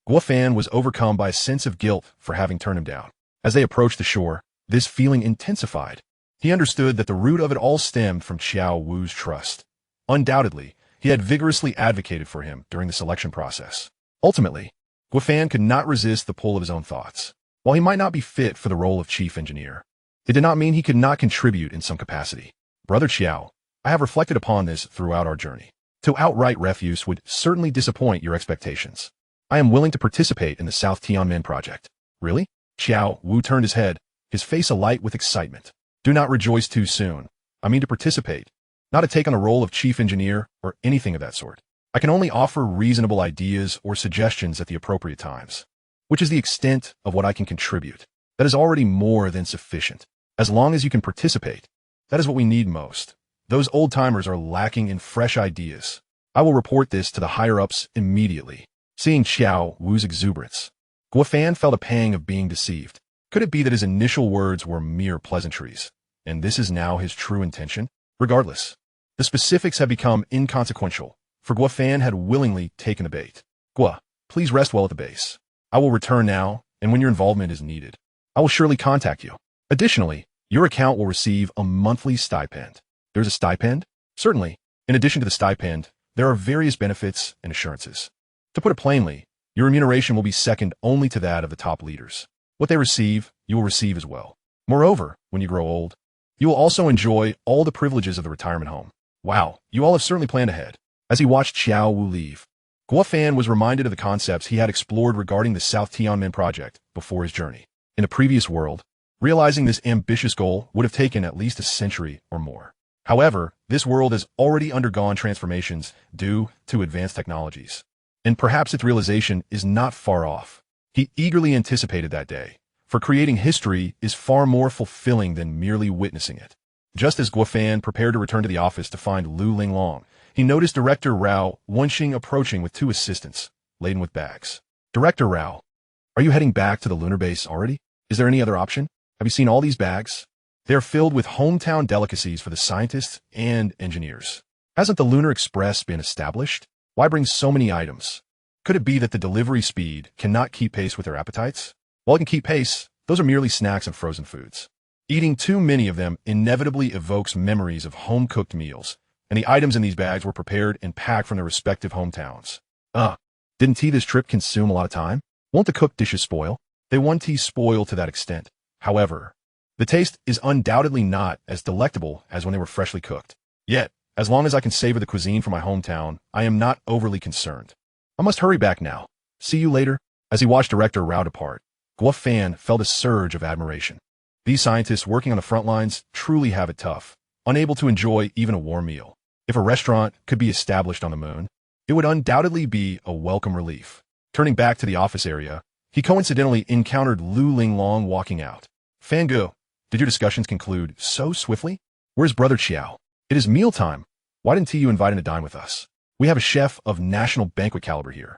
[SPEAKER 1] Guo Fan was overcome by a sense of guilt for having turned him down. As they approached the shore, this feeling intensified. He understood that the root of it all stemmed from Xiao Wu's trust. Undoubtedly, he had vigorously advocated for him during the selection process. Ultimately, Guo Fan could not resist the pull of his own thoughts. While he might not be fit for the role of chief engineer, it did not mean he could not contribute in some capacity. Brother Chiao, I have reflected upon this throughout our journey. To outright refuse would certainly disappoint your expectations. I am willing to participate in the South Tianmen project. Really? Xiao Wu turned his head, his face alight with excitement. Do not rejoice too soon. I mean to participate, not to take on a role of chief engineer or anything of that sort. I can only offer reasonable ideas or suggestions at the appropriate times, which is the extent of what I can contribute. That is already more than sufficient. As long as you can participate, that is what we need most. Those old-timers are lacking in fresh ideas. I will report this to the higher-ups immediately. Seeing Xiao Wu's exuberance, Guo Fan felt a pang of being deceived. Could it be that his initial words were mere pleasantries, and this is now his true intention? Regardless, the specifics have become inconsequential, for Guo Fan had willingly taken the bait. Guo, please rest well at the base. I will return now, and when your involvement is needed, I will surely contact you. Additionally, your account will receive a monthly stipend. There's a stipend? Certainly. In addition to the stipend, there are various benefits and assurances. To put it plainly, your remuneration will be second only to that of the top leaders. What they receive, you will receive as well. Moreover, when you grow old, you will also enjoy all the privileges of the retirement home. Wow, you all have certainly planned ahead. As he watched Xiao Wu leave, Guo Fan was reminded of the concepts he had explored regarding the South Tianmen project before his journey. In a previous world, Realizing this ambitious goal would have taken at least a century or more. However, this world has already undergone transformations due to advanced technologies. And perhaps its realization is not far off. He eagerly anticipated that day, for creating history is far more fulfilling than merely witnessing it. Just as Guofan prepared to return to the office to find Lu Linglong, he noticed Director Rao Wenxing approaching with two assistants, laden with bags. Director Rao, are you heading back to the lunar base already? Is there any other option? Have you seen all these bags? They are filled with hometown delicacies for the scientists and engineers. Hasn't the Lunar Express been established? Why bring so many items? Could it be that the delivery speed cannot keep pace with their appetites? While it can keep pace, those are merely snacks and frozen foods. Eating too many of them inevitably evokes memories of home-cooked meals, and the items in these bags were prepared and packed from their respective hometowns. Didn't this trip consume a lot of time? Won't the cooked dishes spoil? They won't spoil to that extent. However, the taste is undoubtedly not as delectable as when they were freshly cooked. Yet, as long as I can savor the cuisine from my hometown, I am not overly concerned. I must hurry back now. See you later. As he watched Director Rao depart, Guofan felt a surge of admiration. These scientists working on the front lines truly have it tough, unable to enjoy even a warm meal. If a restaurant could be established on the moon, it would undoubtedly be a welcome relief. Turning back to the office area, he coincidentally encountered Lu Linglong walking out. Fangu, did your discussions conclude so swiftly? Where's Brother Chiao? It is mealtime. Why didn't you invite him to dine with us? We have a chef of national banquet caliber here.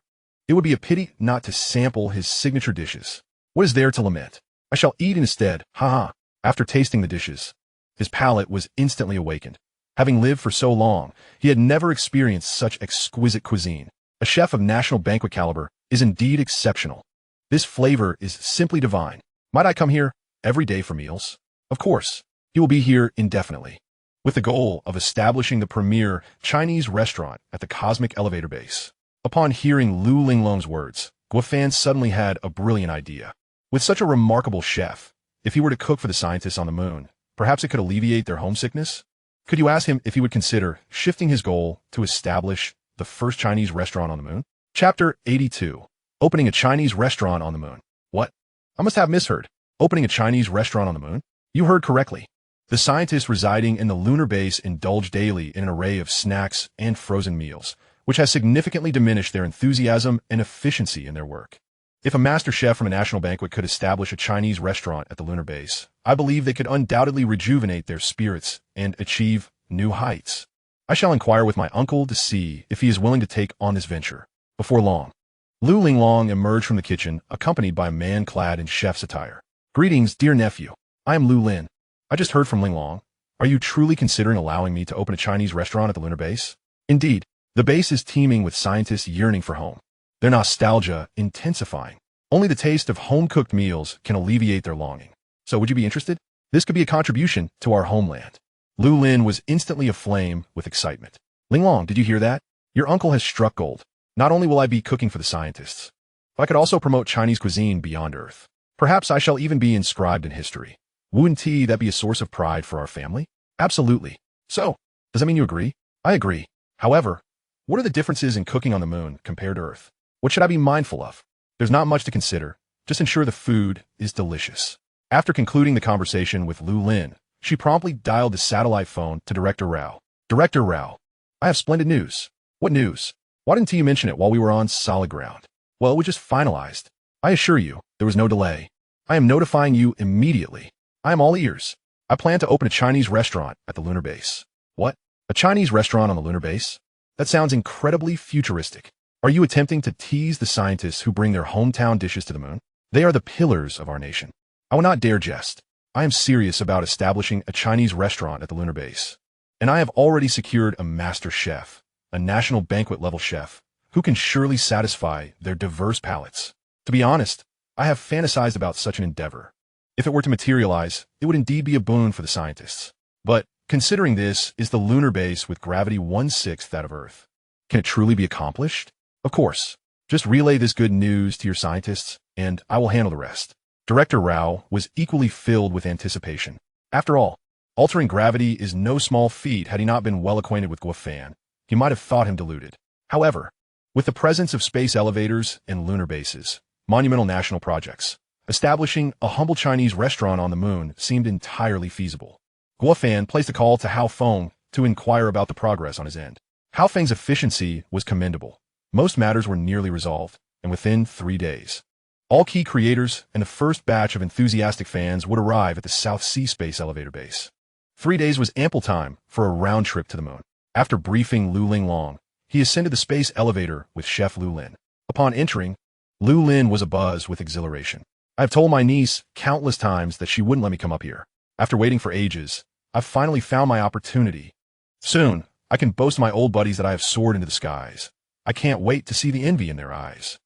[SPEAKER 1] It would be a pity not to sample his signature dishes. What is there to lament? I shall eat instead, haha. After tasting the dishes, his palate was instantly awakened. Having lived for so long, he had never experienced such exquisite cuisine. A chef of national banquet caliber is indeed exceptional. This flavor is simply divine. Might I come here every day for meals? Of course, he will be here indefinitely, with the goal of establishing the premier Chinese restaurant at the Cosmic Elevator Base. Upon hearing Lu Linglong's words, Guofan suddenly had a brilliant idea. With such a remarkable chef, if he were to cook for the scientists on the moon, perhaps it could alleviate their homesickness? Could you ask him if he would consider shifting his goal to establish the first Chinese restaurant on the moon? Chapter 82. Opening a Chinese restaurant on the moon. What? I must have misheard. Opening a Chinese restaurant on the moon? You heard correctly. The scientists residing in the lunar base indulge daily in an array of snacks and frozen meals, which has significantly diminished their enthusiasm and efficiency in their work. If a master chef from a national banquet could establish a Chinese restaurant at the lunar base, I believe they could undoubtedly rejuvenate their spirits and achieve new heights. I shall inquire with my uncle to see if he is willing to take on this venture. Before long, Lu Linglong emerged from the kitchen, accompanied by a man clad in chef's attire. Greetings, dear nephew. I am Lu Lin. I just heard from Linglong. Are you truly considering allowing me to open a Chinese restaurant at the lunar base? Indeed, the base is teeming with scientists yearning for home. Their nostalgia intensifying. Only the taste of home-cooked meals can alleviate their longing. So would you be interested? This could be a contribution to our homeland. Lu Lin was instantly aflame with excitement. Linglong, did you hear that? Your uncle has struck gold. Not only will I be cooking for the scientists, but I could also promote Chinese cuisine beyond Earth. Perhaps I shall even be inscribed in history. Wouldn't that be a source of pride for our family? Absolutely. So, does that mean you agree? I agree. However, what are the differences in cooking on the moon compared to Earth? What should I be mindful of? There's not much to consider. Just ensure the food is delicious. After concluding the conversation with Lu Lin, she promptly dialed the satellite phone to Director Rao. Director Rao, I have splendid news. What news? Why didn't you mention it while we were on solid ground? Well, it was just finalized. I assure you, there was no delay. I am notifying you immediately. I am all ears. I plan to open a Chinese restaurant at the lunar base. What? A Chinese restaurant on the lunar base? That sounds incredibly futuristic. Are you attempting to tease the scientists who bring their hometown dishes to the moon? They are the pillars of our nation. I will not dare jest. I am serious about establishing a Chinese restaurant at the lunar base. And I have already secured a master chef, a national banquet level chef, who can surely satisfy their diverse palates. To be honest, I have fantasized about such an endeavor. If it were to materialize, it would indeed be a boon for the scientists. But, considering this is the lunar base with gravity 1/6 that of Earth, can it truly be accomplished? Of course. Just relay this good news to your scientists, and I will handle the rest. Director Rao was equally filled with anticipation. After all, altering gravity is no small feat. Had he not been well acquainted with Guofan, he might have thought him deluded. However, with the presence of space elevators and lunar bases, monumental national projects, Establishing a humble Chinese restaurant on the moon seemed entirely feasible. Guo Fan placed a call to Hao Feng to inquire about the progress on his end. Hao Feng's efficiency was commendable. Most matters were nearly resolved, and within 3 days, all key creators and the first batch of enthusiastic fans would arrive at the South Sea Space Elevator Base. 3 days was ample time for a round trip to the moon. After briefing Lu Linglong, he ascended the space elevator with Chef Lu Lin. Upon entering, Lu Lin was abuzz with exhilaration. I have told my niece countless times that she wouldn't let me come up here. After waiting for ages, I've finally found my opportunity. Soon, I can boast my old buddies that I have soared into the skies. I can't wait to see the envy in their eyes.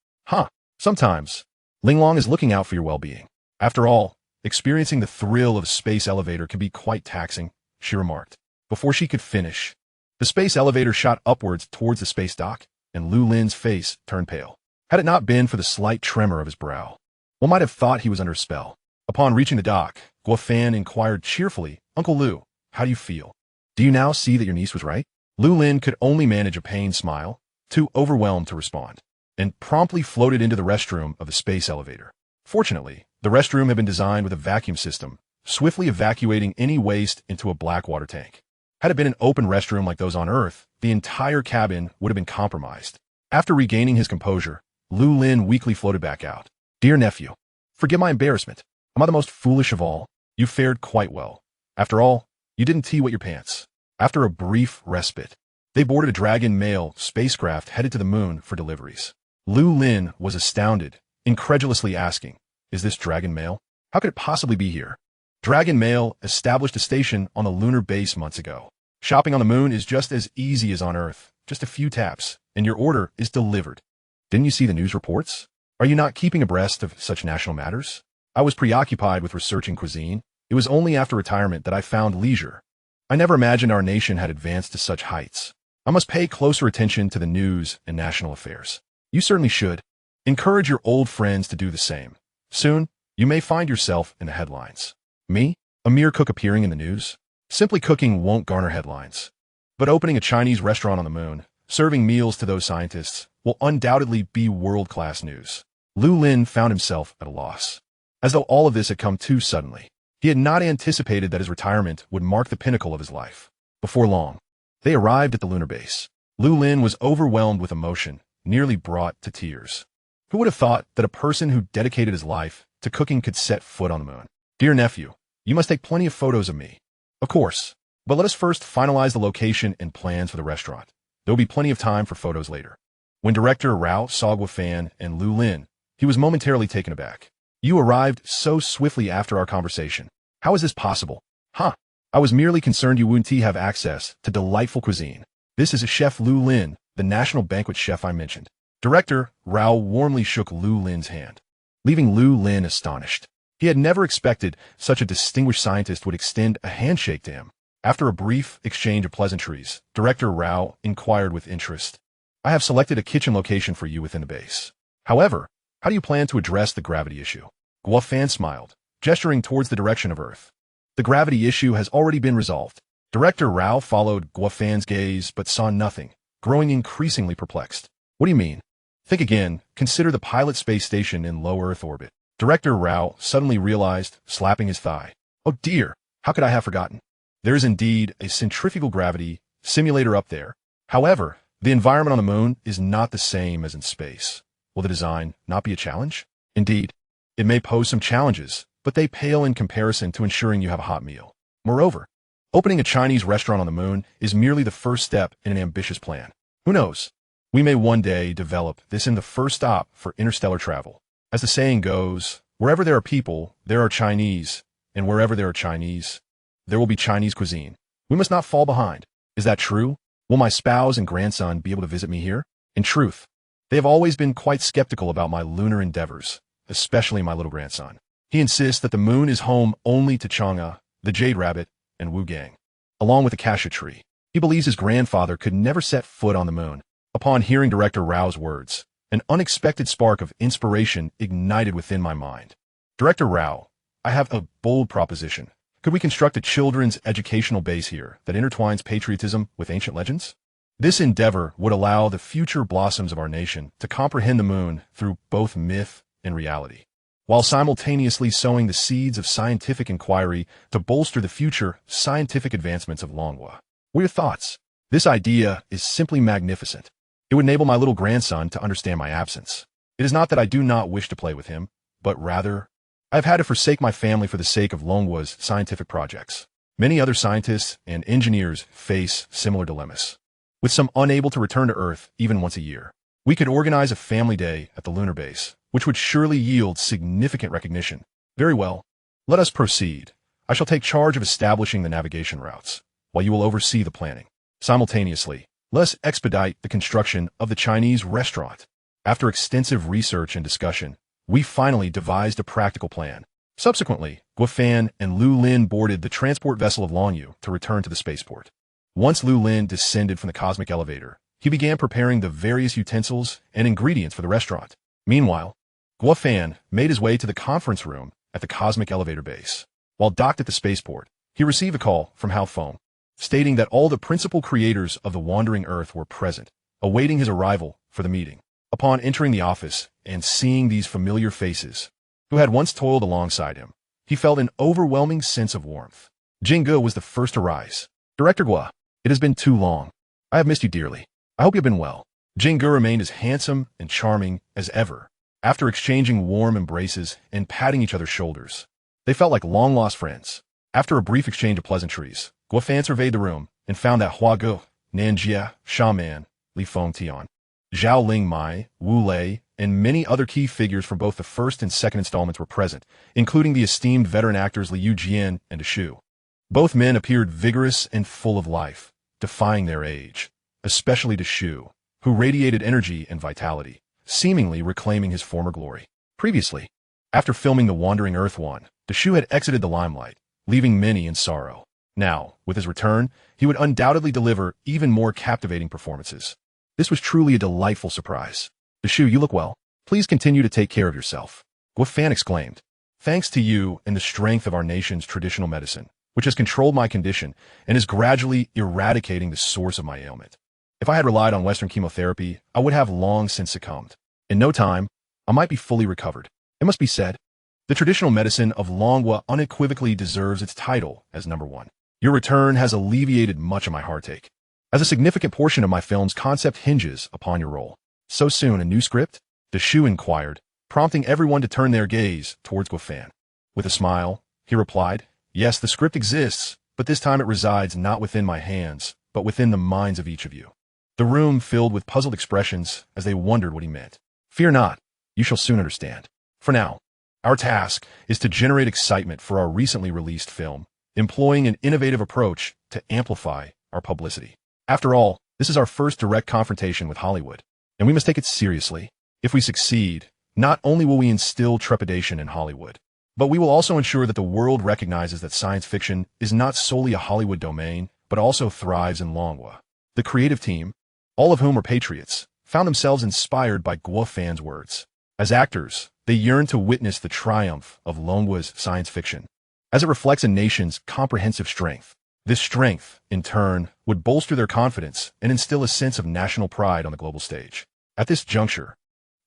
[SPEAKER 1] Sometimes, Linglong is looking out for your well-being. After all, experiencing the thrill of a space elevator can be quite taxing, she remarked. Before she could finish, the space elevator shot upwards towards the space dock, and Lu Lin's face turned pale. Had it not been for the slight tremor of his brow, one might have thought he was under a spell. Upon reaching the dock, Guo Fan inquired cheerfully, "Uncle Lu, how do you feel? Do you now see that your niece was right?" Lu Lin could only manage a pained smile, too overwhelmed to respond, and promptly floated into the restroom of the space elevator. Fortunately, the restroom had been designed with a vacuum system, swiftly evacuating any waste into a black water tank. Had it been an open restroom like those on Earth, the entire cabin would have been compromised. After regaining his composure, Lu Lin weakly floated back out. "Dear nephew, forgive my embarrassment. Am I the most foolish of all? You fared quite well. After all, you didn't tea-wet your pants." After a brief respite, they boarded a Dragon Mail spacecraft headed to the moon for deliveries. Lu Lin was astounded, incredulously asking, "Is this Dragon Mail? How could it possibly be here?" Dragon Mail established a station on the lunar base months ago. Shopping on the moon is just as easy as on Earth, just a few taps, and your order is delivered. Didn't you see the news reports? Are you not keeping abreast of such national matters? I was preoccupied with researching cuisine. It was only after retirement that I found leisure. I never imagined our nation had advanced to such heights. I must pay closer attention to the news and national affairs. You certainly should. Encourage your old friends to do the same. Soon, you may find yourself in the headlines. Me? A mere cook appearing in the news? Simply cooking won't garner headlines. But opening a Chinese restaurant on the moon, serving meals to those scientists, will undoubtedly be world-class news. Lu Lin found himself at a loss. As though all of this had come too suddenly. He had not anticipated that his retirement would mark the pinnacle of his life. Before long, they arrived at the lunar base. Lu Lin was overwhelmed with emotion, nearly brought to tears. Who would have thought that a person who dedicated his life to cooking could set foot on the moon? "Dear nephew, you must take plenty of photos of me." "Of course, but let us first finalize the location and plans for the restaurant. There will be plenty of time for photos later." When Director Rao saw Guo Fan and Lu Lin, he was momentarily taken aback. "You arrived so swiftly after our conversation. How is this possible?" I was merely concerned you wouldn't have access to delightful cuisine. This is Chef Lu Lin, the national banquet chef I mentioned." Director Rao warmly shook Lu Lin's hand, leaving Lu Lin astonished. He had never expected such a distinguished scientist would extend a handshake to him. After a brief exchange of pleasantries, Director Rao inquired with interest, "I have selected a kitchen location for you within the base. However, how do you plan to address the gravity issue?" Guo Fan smiled, gesturing towards the direction of Earth. "The gravity issue has already been resolved." Director Rao followed Guo Fan's gaze but saw nothing, growing increasingly perplexed. "What do you mean?" "Think again. Consider the pilot space station in low Earth orbit." Director Rao suddenly realized, slapping his thigh. "Oh dear, how could I have forgotten? There is indeed a centrifugal gravity simulator up there. However, the environment on the moon is not the same as in space. Will the design not be a challenge?" "Indeed, it may pose some challenges, but they pale in comparison to ensuring you have a hot meal. Moreover, opening a Chinese restaurant on the moon is merely the first step in an ambitious plan. Who knows? We may one day develop this in the first stop for interstellar travel. As the saying goes, wherever there are people, there are Chinese, and wherever there are Chinese, there will be Chinese cuisine. We must not fall behind. Is that true? Will my spouse and grandson be able to visit me here?" In truth, they have always been quite skeptical about my lunar endeavors, especially my little grandson. He insists that the moon is home only to Chang'e, the jade rabbit, and Wu Gang, along with the cassia tree. He believes his grandfather could never set foot on the moon. Upon hearing Director Rao's words, an unexpected spark of inspiration ignited within my mind. "Director Rao, I have a bold proposition. Could we construct a children's educational base here that intertwines patriotism with ancient legends? This endeavor would allow the future blossoms of our nation to comprehend the moon through both myth and reality." while simultaneously sowing the seeds of scientific inquiry to bolster the future scientific advancements of Longhua. What are your thoughts? This idea is simply magnificent. It would enable my little grandson to understand my absence. It is not that I do not wish to play with him, but rather, I have had to forsake my family for the sake of Longhua's scientific projects. Many other scientists and engineers face similar dilemmas, with some unable to return to Earth even once a year. We could organize a family day at the lunar base, which would surely yield significant recognition. Very well. Let us proceed. I shall take charge of establishing the navigation routes, while you will oversee the planning. Simultaneously, let us expedite the construction of the Chinese restaurant. After extensive research and discussion, we finally devised a practical plan. Subsequently, Guofan and Lu Lin boarded the transport vessel of Longyu to return to the spaceport. Once Lu Lin descended from the cosmic elevator, he began preparing the various utensils and ingredients for the restaurant. Meanwhile, Guofan made his way to the conference room at the cosmic elevator base. While docked at the spaceport, he received a call from Hao Feng, stating that all the principal creators of the Wandering Earth were present, awaiting his arrival for the meeting. Upon entering the office and seeing these familiar faces, who had once toiled alongside him, he felt an overwhelming sense of warmth. Jingge was the first to rise. Director Gua, it has been too long. I have missed you dearly. I hope you've been well. Jingge remained as handsome and charming as ever. After exchanging warm embraces and patting each other's shoulders, they felt like long-lost friends. After a brief exchange of pleasantries, Guofan surveyed the room and found that Hua Ge, Nanjie, Shaman, Li Fengtian, Zhao Ling Mai, Wu Lei, and many other key figures from both the first and second installments were present, including the esteemed veteran actors Liu Jian and Shu. Both men appeared vigorous and full of life, defying their age, especially Shu, who radiated energy and vitality, seemingly reclaiming his former glory. Previously, after filming The Wandering Earth 1, Shu had exited the limelight, leaving many in sorrow. Now, with his return, he would undoubtedly deliver even more captivating performances. This was truly a delightful surprise. Shu, you look well. Please continue to take care of yourself. Guofan exclaimed. Thanks to you and the strength of our nation's traditional medicine, which has controlled my condition and is gradually eradicating the source of my ailment. If I had relied on Western chemotherapy, I would have long since succumbed. In no time, I might be fully recovered. It must be said, the traditional medicine of Longhua unequivocally deserves its title as #1. Your return has alleviated much of my heartache, as a significant portion of my film's concept hinges upon your role. So soon, a new script? Shu inquired, prompting everyone to turn their gaze towards Guofan. With a smile, he replied, yes, the script exists, but this time it resides not within my hands, but within the minds of each of you. The room filled with puzzled expressions as they wondered what he meant. Fear not, you shall soon understand. For now, our task is to generate excitement for our recently released film, employing an innovative approach to amplify our publicity. After all, this is our first direct confrontation with Hollywood, and we must take it seriously. If we succeed, not only will we instill trepidation in Hollywood, but we will also ensure that the world recognizes that science fiction is not solely a Hollywood domain, but also thrives in Longhua. The creative team, all of whom are patriots, found themselves inspired by Guofan's words. As actors, they yearned to witness the triumph of Longhua's science fiction, as it reflects a nation's comprehensive strength. This strength, in turn, would bolster their confidence and instill a sense of national pride on the global stage. At this juncture,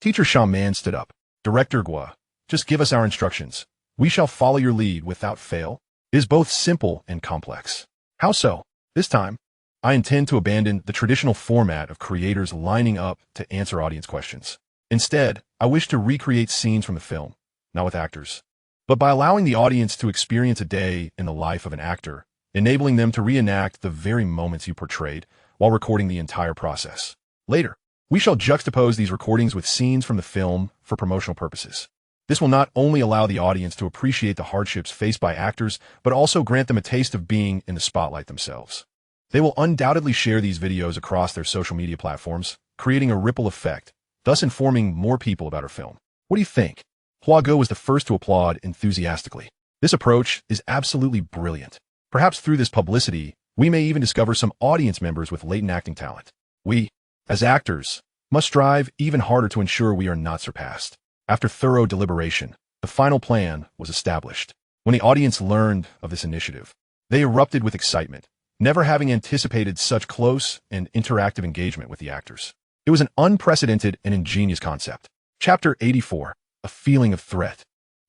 [SPEAKER 1] Teacher Shaman stood up. Director Gua, just give us our instructions. We shall follow your lead without fail. It is both simple and complex. How so? This time, I intend to abandon the traditional format of creators lining up to answer audience questions. Instead, I wish to recreate scenes from the film, not with actors, but by allowing the audience to experience a day in the life of an actor, enabling them to reenact the very moments you portrayed while recording the entire process. Later, we shall juxtapose these recordings with scenes from the film for promotional purposes. This will not only allow the audience to appreciate the hardships faced by actors, but also grant them a taste of being in the spotlight themselves. They will undoubtedly share these videos across their social media platforms, creating a ripple effect, thus informing more people about our film. What do you think? Hua Ge was the first to applaud enthusiastically. This approach is absolutely brilliant. Perhaps through this publicity, we may even discover some audience members with latent acting talent. We, as actors, must strive even harder to ensure we are not surpassed. After thorough deliberation, the final plan was established. When the audience learned of this initiative, they erupted with excitement, never having anticipated such close and interactive engagement with the actors. It was an unprecedented and ingenious concept. Chapter 84, A Feeling of Threat.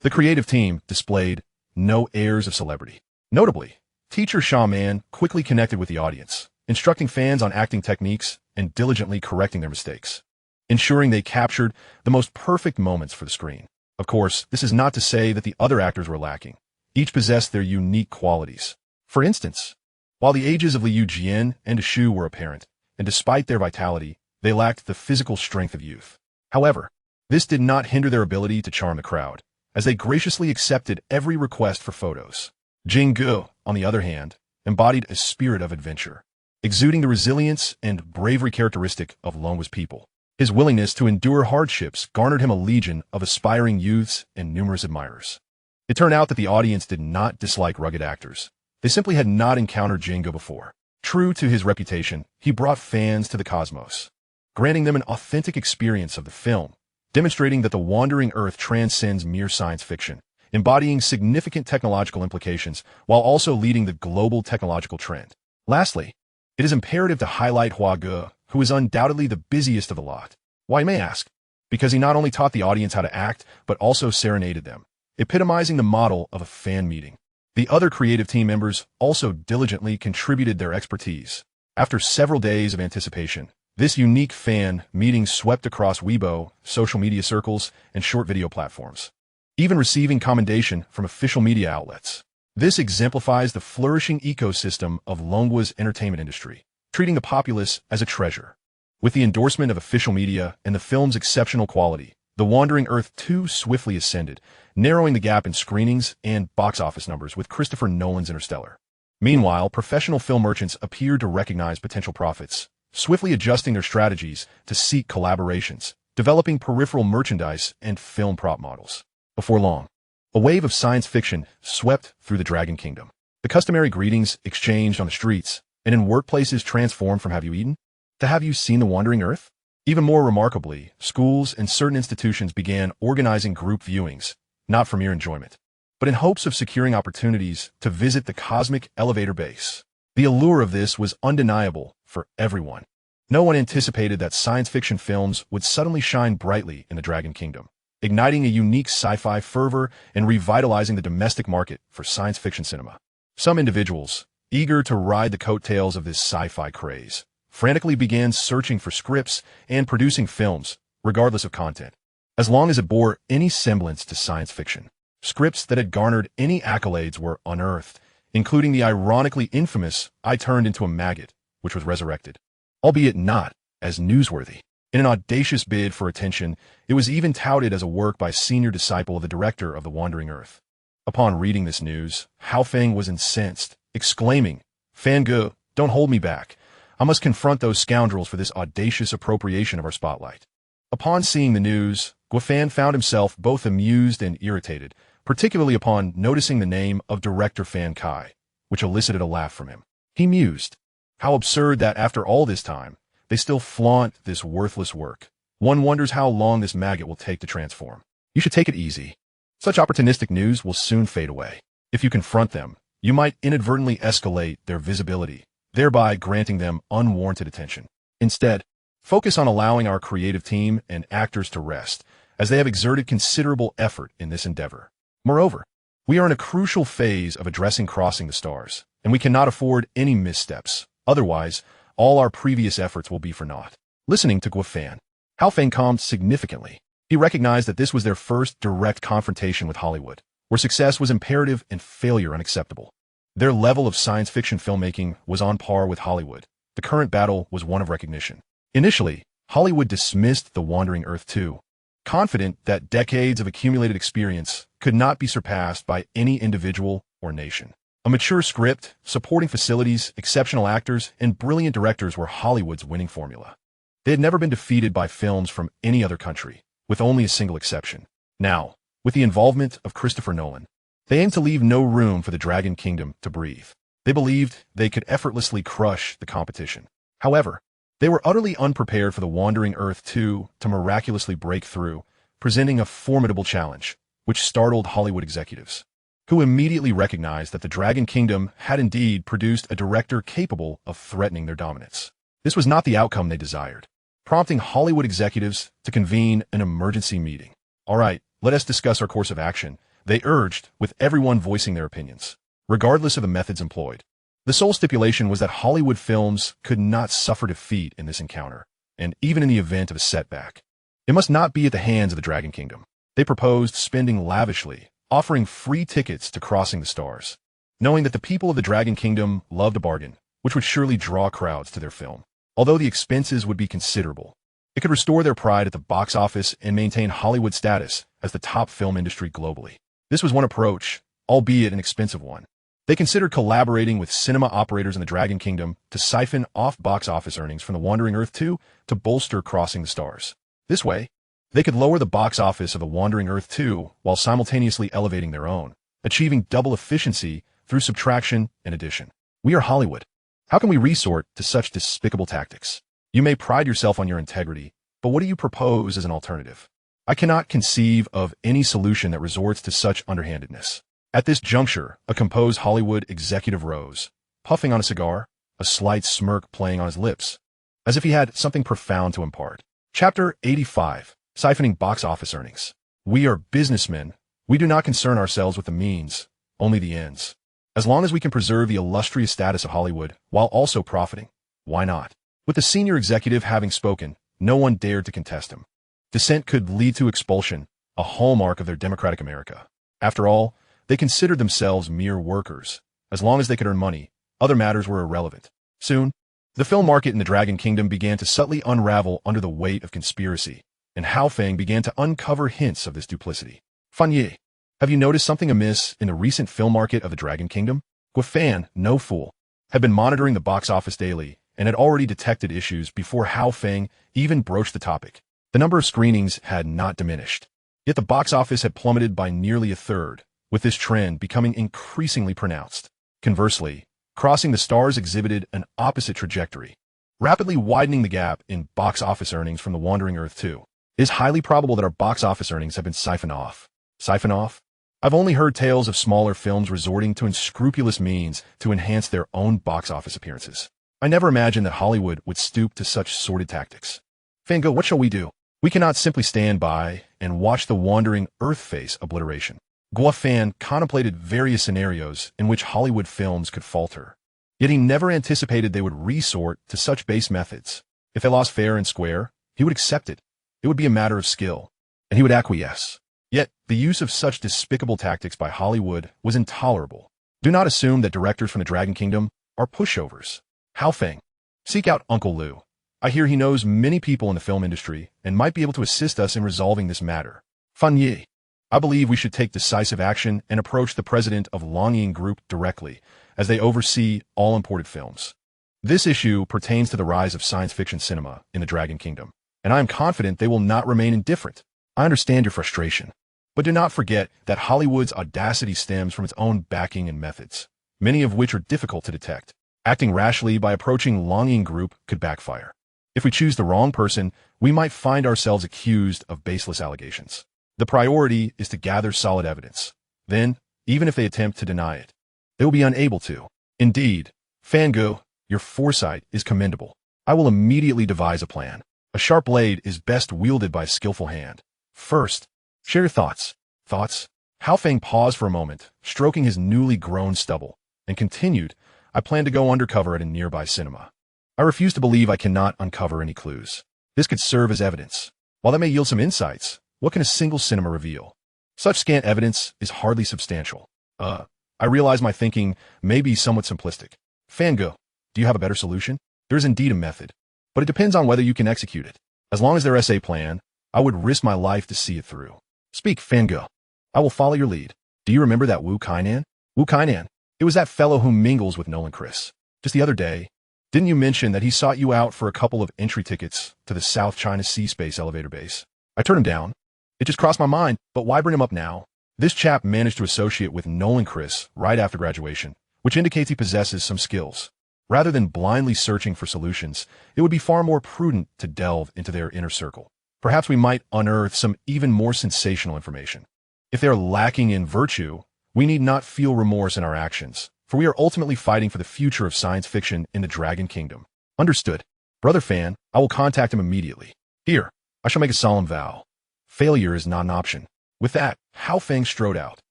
[SPEAKER 1] The creative team displayed no airs of celebrity. Notably, teacher Shaw Man quickly connected with the audience, instructing fans on acting techniques and diligently correcting their mistakes, ensuring they captured the most perfect moments for the screen. Of course, this is not to say that the other actors were lacking. Each possessed their unique qualities. For instance, while the ages of Liu Jian and Shu were apparent, and despite their vitality, they lacked the physical strength of youth. However, this did not hinder their ability to charm the crowd, as they graciously accepted every request for photos. Jing Gu, on the other hand, embodied a spirit of adventure, exuding the resilience and bravery characteristic of Longwa's people. His willingness to endure hardships garnered him a legion of aspiring youths and numerous admirers. It turned out that the audience did not dislike rugged actors. They simply had not encountered Jingo before. True to his reputation, he brought fans to the cosmos, granting them an authentic experience of the film, demonstrating that the Wandering Earth transcends mere science fiction, embodying significant technological implications while also leading the global technological trend. Lastly, it is imperative to highlight Hua Ge, who is undoubtedly the busiest of the lot. Why, you may ask? Because he not only taught the audience how to act, but also serenaded them, epitomizing the model of a fan meeting. The other creative team members also diligently contributed their expertise. After several days of anticipation, this unique fan meeting swept across Weibo, social media circles, and short video platforms, even receiving commendation from official media outlets. This exemplifies the flourishing ecosystem of Longwa's entertainment industry, treating the populace as a treasure. With the endorsement of official media and the film's exceptional quality, The Wandering Earth 2 swiftly ascended, narrowing the gap in screenings and box office numbers with Christopher Nolan's Interstellar. Meanwhile, professional film merchants appeared to recognize potential profits, swiftly adjusting their strategies to seek collaborations, developing peripheral merchandise and film prop models. Before long, a wave of science fiction swept through the Dragon Kingdom. The customary greetings exchanged on the streets and in workplaces transformed from "Have you eaten?" to "Have you seen the Wandering Earth?" Even more remarkably, schools and certain institutions began organizing group viewings, not for mere enjoyment, but in hopes of securing opportunities to visit the cosmic elevator base. The allure of this was undeniable for everyone. No one anticipated that science fiction films would suddenly shine brightly in the Dragon Kingdom, igniting a unique sci-fi fervor and revitalizing the domestic market for science fiction cinema. Some individuals, eager to ride the coattails of this sci-fi craze, frantically began searching for scripts and producing films, regardless of content, as long as it bore any semblance to science fiction. Scripts that had garnered any accolades were unearthed, including the ironically infamous "I Turned Into a Maggot," which was resurrected, albeit not as newsworthy. In an audacious bid for attention, it was even touted as a work by a senior disciple of the director of The Wandering Earth. Upon reading this news, Hao Feng was incensed, exclaiming, "Fan Ge, don't hold me back. I must confront those scoundrels for this audacious appropriation of our spotlight." Upon seeing the news, Guofan found himself both amused and irritated, particularly upon noticing the name of director Fan Kai, which elicited a laugh from him. He mused, how absurd that after all this time, they still flaunt this worthless work. One wonders how long this maggot will take to transform. You should take it easy. Such opportunistic news will soon fade away. If you confront them, you might inadvertently escalate their visibility, thereby granting them unwarranted attention. Instead, focus on allowing our creative team and actors to rest, as they have exerted considerable effort in this endeavor. Moreover, we are in a crucial phase of addressing Crossing the Stars, and we cannot afford any missteps. Otherwise, all our previous efforts will be for naught. Listening to Guofan, Hao Feng calmed significantly. He recognized that this was their first direct confrontation with Hollywood, where success was imperative and failure unacceptable. Their level of science fiction filmmaking was on par with Hollywood. The current battle was one of recognition. Initially, Hollywood dismissed The Wandering Earth 2, confident that decades of accumulated experience could not be surpassed by any individual or nation. A mature script, supporting facilities, exceptional actors, and brilliant directors were Hollywood's winning formula. They had never been defeated by films from any other country, with only a single exception. Now, with the involvement of Christopher Nolan, they aimed to leave no room for the Dragon Kingdom to breathe. They believed they could effortlessly crush the competition. However, they were utterly unprepared for The Wandering Earth 2 to miraculously break through, presenting a formidable challenge, which startled Hollywood executives, who immediately recognized that the Dragon Kingdom had indeed produced a director capable of threatening their dominance. This was not the outcome they desired, prompting Hollywood executives to convene an emergency meeting. All right, let us discuss our course of action, They urged, with everyone voicing their opinions, regardless of the methods employed. The sole stipulation was that Hollywood films could not suffer defeat in this encounter, and even in the event of a setback, it must not be at the hands of the Dragon Kingdom. They proposed spending lavishly, offering free tickets to Crossing the Stars, knowing that the people of the Dragon Kingdom loved a bargain, which would surely draw crowds to their film. Although the expenses would be considerable, it could restore their pride at the box office and maintain Hollywood's status as the top film industry globally. This was one approach, albeit an expensive one. They considered collaborating with cinema operators in the Dragon Kingdom to siphon off box office earnings from The Wandering Earth 2 to bolster Crossing the Stars. This way, they could lower the box office of The Wandering Earth 2 while simultaneously elevating their own, achieving double efficiency through subtraction and addition. We are Hollywood. How can we resort to such despicable tactics? You may pride yourself on your integrity, but what do you propose as an alternative? I cannot conceive of any solution that resorts to such underhandedness. At this juncture, a composed Hollywood executive rose, puffing on a cigar, a slight smirk playing on his lips, as if he had something profound to impart. Chapter 85. Siphoning Box Office Earnings. We are businessmen. We do not concern ourselves with the means, only the ends. As long as we can preserve the illustrious status of Hollywood while also profiting, why not? With the senior executive having spoken, no one dared to contest him. Dissent could lead to expulsion, a hallmark of their democratic America. After all, they considered themselves mere workers. As long as they could earn money, other matters were irrelevant. Soon, the film market in the Dragon Kingdom began to subtly unravel under the weight of conspiracy, and Hao Feng began to uncover hints of this duplicity. Fan Yi, have you noticed something amiss in the recent film market of the Dragon Kingdom? Guo Fan, no fool, had been monitoring the box office daily and had already detected issues before Hao Feng even broached the topic. The number of screenings had not diminished, yet the box office had plummeted by nearly a third, with this trend becoming increasingly pronounced. Conversely, Crossing the Stars exhibited an opposite trajectory, rapidly widening the gap in box office earnings from The Wandering Earth 2. It is highly probable that our box office earnings have been siphoned off. Siphoned off? I've only heard tales of smaller films resorting to unscrupulous means to enhance their own box office appearances. I never imagined that Hollywood would stoop to such sordid tactics. Fango, what shall we do? We cannot simply stand by and watch the Wandering Earth face obliteration. Guo Fan contemplated various scenarios in which Hollywood films could falter. Yet he never anticipated they would resort to such base methods. If they lost fair and square, he would accept it. It would be a matter of skill, and he would acquiesce. Yet, the use of such despicable tactics by Hollywood was intolerable. Do not assume that directors from the Dragon Kingdom are pushovers. Hao Feng, seek out Uncle Liu. I hear he knows many people in the film industry and might be able to assist us in resolving this matter. Fan Yi, I believe we should take decisive action and approach the president of Longying Group directly, as they oversee all imported films. This issue pertains to the rise of science fiction cinema in the Dragon Kingdom, and I am confident they will not remain indifferent. I understand your frustration, but do not forget that Hollywood's audacity stems from its own backing and methods, many of which are difficult to detect. Acting rashly by approaching Longying Group could backfire. If we choose the wrong person, we might find ourselves accused of baseless allegations. The priority is to gather solid evidence. Then, even if they attempt to deny it, they will be unable to. Indeed, Fango, your foresight is commendable. I will immediately devise a plan. A sharp blade is best wielded by a skillful hand. First, share your thoughts. Thoughts? Hao Feng paused for a moment, stroking his newly grown stubble, and continued, I plan to go undercover at a nearby cinema. I refuse to believe I cannot uncover any clues. This could serve as evidence. While that may yield some insights, what can a single cinema reveal? Such scant evidence is hardly substantial. I realize my thinking may be somewhat simplistic. Fango, do you have a better solution? There is indeed a method, but it depends on whether you can execute it. As long as there is a plan, I would risk my life to see it through. Speak, Fango. I will follow your lead. Do you remember that Wu Kainan? Wu Kainan. It was that fellow who mingles with Nolan Chris. Just the other day, didn't you mention that he sought you out for a couple of entry tickets to the South China Sea Space elevator base? I turned him down. It just crossed my mind, but why bring him up now? This chap managed to associate with Nolan Chris right after graduation, which indicates he possesses some skills. Rather than blindly searching for solutions, it would be far more prudent to delve into their inner circle. Perhaps we might unearth some even more sensational information. If they are lacking in virtue, we need not feel remorse in our actions, for we are ultimately fighting for the future of science fiction in the Dragon Kingdom. Understood. Brother Fan, I will contact him immediately. Here, I shall make a solemn vow. Failure is not an option. With that, Hao Feng strode out.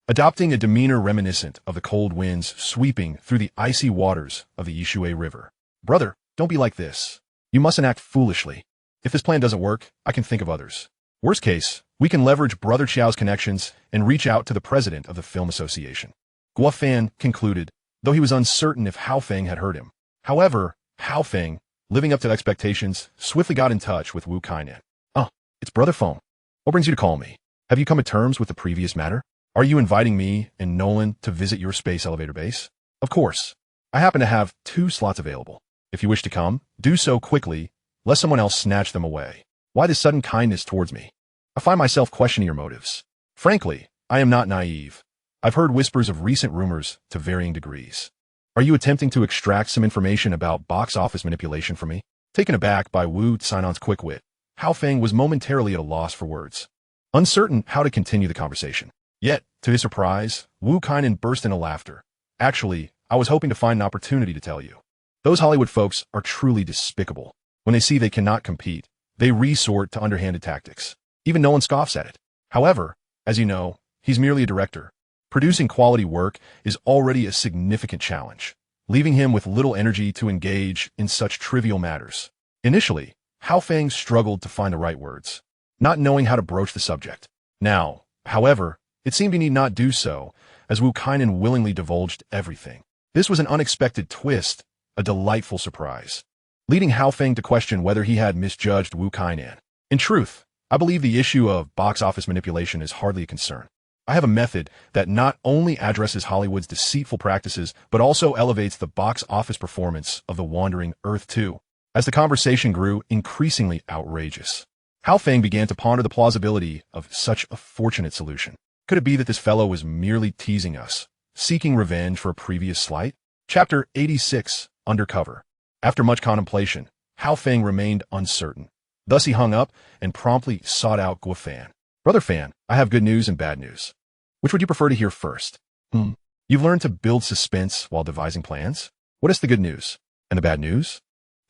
[SPEAKER 1] adopting a demeanor reminiscent of the cold winds sweeping through the icy waters of the Yishui River. Brother, don't be like this. You mustn't act foolishly. If this plan doesn't work, I can think of others. Worst case, we can leverage Brother Chiao's connections and reach out to the president of the Film Association. Guo Fan concluded, though he was uncertain if Hao Feng had heard him. However, Hao Feng, living up to expectations, swiftly got in touch with Wu Kainan. Oh, it's Brother Feng. What brings you to call me? Have you come to terms with the previous matter? Are you inviting me and Nolan to visit your space elevator base? Of course. I happen to have 2 slots available. If you wish to come, do so quickly, lest someone else snatch them away. Why this sudden kindness towards me? I find myself questioning your motives. Frankly, I am not naive. I've heard whispers of recent rumors to varying degrees. Are you attempting to extract some information about box office manipulation from me? Taken aback by Wu Cainan's quick wit, Hao Feng was momentarily at a loss for words, uncertain how to continue the conversation. Yet, to his surprise, Wu Kainan burst into laughter. Actually, I was hoping to find an opportunity to tell you. Those Hollywood folks are truly despicable. When they see they cannot compete, they resort to underhanded tactics. Even Nolan scoffs at it. However, as you know, he's merely a director. Producing quality work is already a significant challenge, leaving him with little energy to engage in such trivial matters. Initially, Hao Feng struggled to find the right words, not knowing how to broach the subject. Now, however, it seemed he need not do so, as Wu Kainan willingly divulged everything. This was an unexpected twist, a delightful surprise, leading Hao Feng to question whether he had misjudged Wu Kainan. In truth, I believe the issue of box office manipulation is hardly a concern. I have a method that not only addresses Hollywood's deceitful practices, but also elevates the box office performance of The Wandering Earth 2. As the conversation grew increasingly outrageous, Hao Feng began to ponder the plausibility of such a fortunate solution. Could it be that this fellow was merely teasing us, seeking revenge for a previous slight? Chapter 86, Undercover. After much contemplation, Hao Feng remained uncertain. Thus he hung up and promptly sought out Guo Fan. Brother Fan, I have good news and bad news. Which would you prefer to hear first? You've learned to build suspense while devising plans? What is the good news? And the bad news?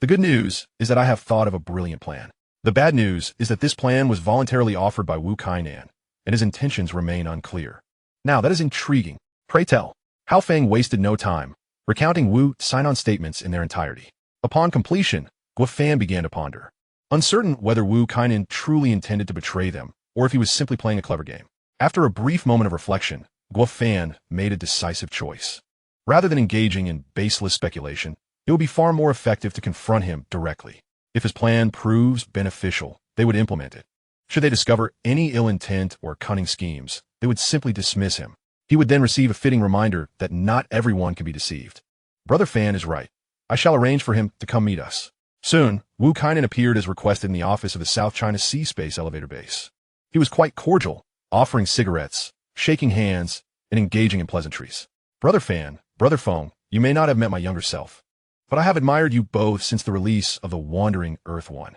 [SPEAKER 1] The good news is that I have thought of a brilliant plan. The bad news is that this plan was voluntarily offered by Wu Kainan, and his intentions remain unclear. Now, that is intriguing. Pray tell. Hao Feng wasted no time, recounting Wu Cainan's statements in their entirety. Upon completion, Guo Fan began to ponder, uncertain whether Wu Kainan truly intended to betray them, or if he was simply playing a clever game. After a brief moment of reflection, Guo Fan made a decisive choice. Rather than engaging in baseless speculation, it would be far more effective to confront him directly. If his plan proves beneficial, they would implement it. Should they discover any ill intent or cunning schemes, they would simply dismiss him. He would then receive a fitting reminder that not everyone can be deceived. Brother Fan is right. I shall arrange for him to come meet us. Soon, Wu Kainan appeared as requested in the office of the South China Sea Space Elevator Base. He was quite cordial, offering cigarettes, shaking hands, and engaging in pleasantries. Brother Fan, Brother Feng, you may not have met my younger self, but I have admired you both since the release of The Wandering Earth 1.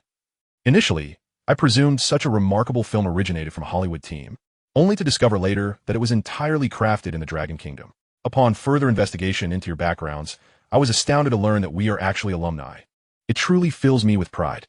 [SPEAKER 1] Initially, I presumed such a remarkable film originated from a Hollywood team, only to discover later that it was entirely crafted in the Dragon Kingdom. Upon further investigation into your backgrounds, I was astounded to learn that we are actually alumni. It truly fills me with pride.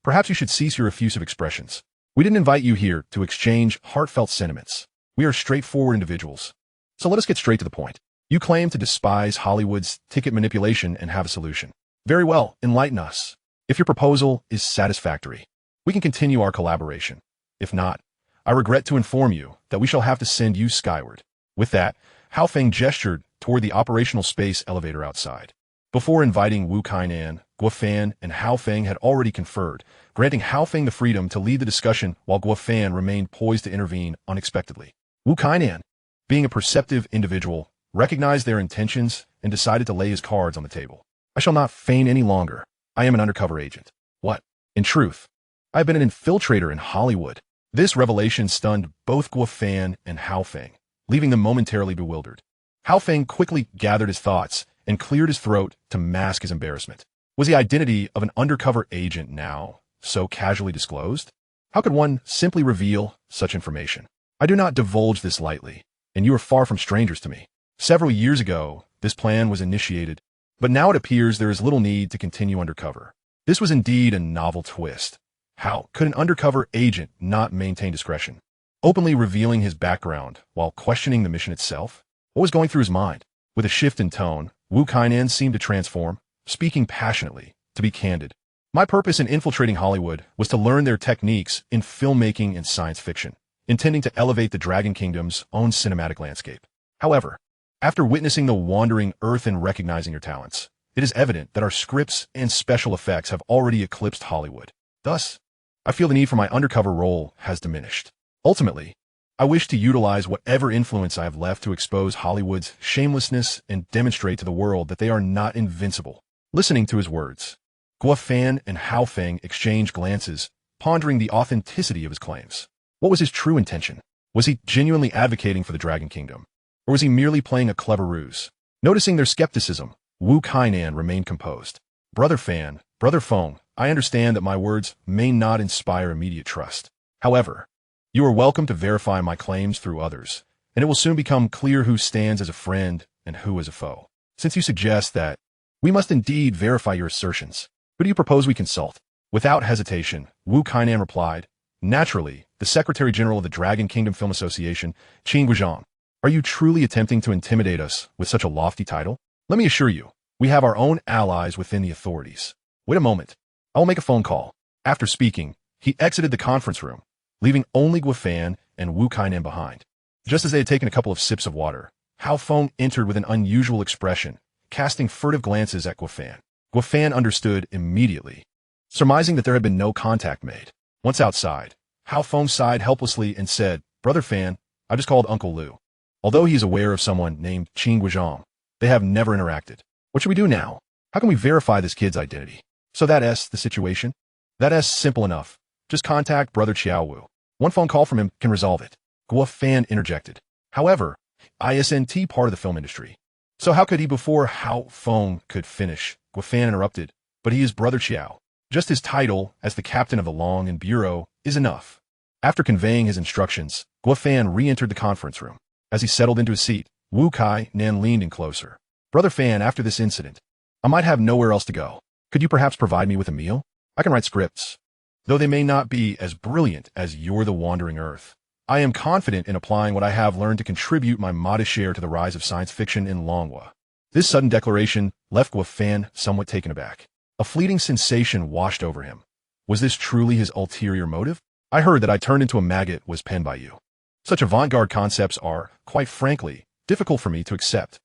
[SPEAKER 1] Perhaps you should cease your effusive expressions. We didn't invite you here to exchange heartfelt sentiments. We are straightforward individuals. So let us get straight to the point. You claim to despise Hollywood's ticket manipulation and have a solution. Very well, enlighten us. If your proposal is satisfactory, we can continue our collaboration. If not, I regret to inform you that we shall have to send you skyward. With that, Hao Feng gestured toward the operational space elevator outside. Before inviting Wu Kainan, Guo Fan and Hao Feng had already conferred, granting Hao Feng the freedom to lead the discussion while Guo Fan remained poised to intervene unexpectedly. Wu Kainan, being a perceptive individual, recognized their intentions and decided to lay his cards on the table. I shall not feign any longer. I am an undercover agent. What? In truth, I have been an infiltrator in Hollywood. This revelation stunned both Guo Fan and Hao Feng, leaving them momentarily bewildered. Hao Feng quickly gathered his thoughts and cleared his throat to mask his embarrassment. Was the identity of an undercover agent now so casually disclosed? How could one simply reveal such information? I do not divulge this lightly, and you are far from strangers to me. Several years ago, this plan was initiated, but now it appears there is little need to continue undercover. This was indeed a novel twist. How could an undercover agent not maintain discretion? openly revealing his background while questioning the mission itself? What was going through his mind? With a shift in tone, Wu Kainan seemed to transform, speaking passionately. To be candid, my purpose in infiltrating Hollywood was to learn their techniques in filmmaking and science fiction, intending to elevate the Dragon Kingdom's own cinematic landscape. However, after witnessing the wandering Earth and recognizing your talents, it is evident that our scripts and special effects have already eclipsed Hollywood. Thus, I feel the need for my undercover role has diminished. Ultimately, I wish to utilize whatever influence I have left to expose Hollywood's shamelessness and demonstrate to the world that they are not invincible. Listening to his words, Guo Fan and Hao Feng exchanged glances, pondering the authenticity of his claims. What was his true intention? Was he genuinely advocating for the Dragon Kingdom? Or was he merely playing a clever ruse? Noticing their skepticism, Wu Kainan remained composed. Brother Fan, Brother Feng, I understand that my words may not inspire immediate trust. However, you are welcome to verify my claims through others, and it will soon become clear who stands as a friend and who as a foe. Since you suggest that we must indeed verify your assertions, who do you propose we consult? Without hesitation, Wu Kainan replied, naturally, the Secretary General of the Dragon Kingdom Film Association, Qin Guizhang. Are you truly attempting to intimidate us with such a lofty title? Let me assure you, we have our own allies within the authorities. Wait a moment. I will make a phone call. After speaking, he exited the conference room, leaving only Guo Fan and Wu Kainan behind. Just as they had taken a couple of sips of water, Hao Feng entered with an unusual expression, casting furtive glances at Guo Fan. Guo Fan understood immediately, surmising that there had been no contact made. Once outside, Hao Feng sighed helplessly and said, Brother Fan, I just called Uncle Liu. Although he is aware of someone named Qin Guizhang, they have never interacted. What should we do now? How can we verify this kid's identity? So that's the situation? That's simple enough. Just contact Brother Qiao Wu. One phone call from him can resolve it. Guo Fan interjected. However, isn't part of the film industry. So how could he before Hao Feng could finish? Guo Fan interrupted. But he is Brother Qiao. Just his title as the captain of the Long and Bureau is enough. After conveying his instructions, Guo Fan re-entered the conference room. As he settled into his seat, Wu Kainan leaned in closer. Brother Fan, after this incident, I might have nowhere else to go. Could you perhaps provide me with a meal? I can write scripts. Though they may not be as brilliant as You're the Wandering Earth, I am confident in applying what I have learned to contribute my modest share to the rise of science fiction in Longhua. This sudden declaration left Guo Fan somewhat taken aback. A fleeting sensation washed over him. Was this truly his ulterior motive? I heard that I Turned Into a Maggot was penned by you. Such avant-garde concepts are, quite frankly, difficult for me to accept.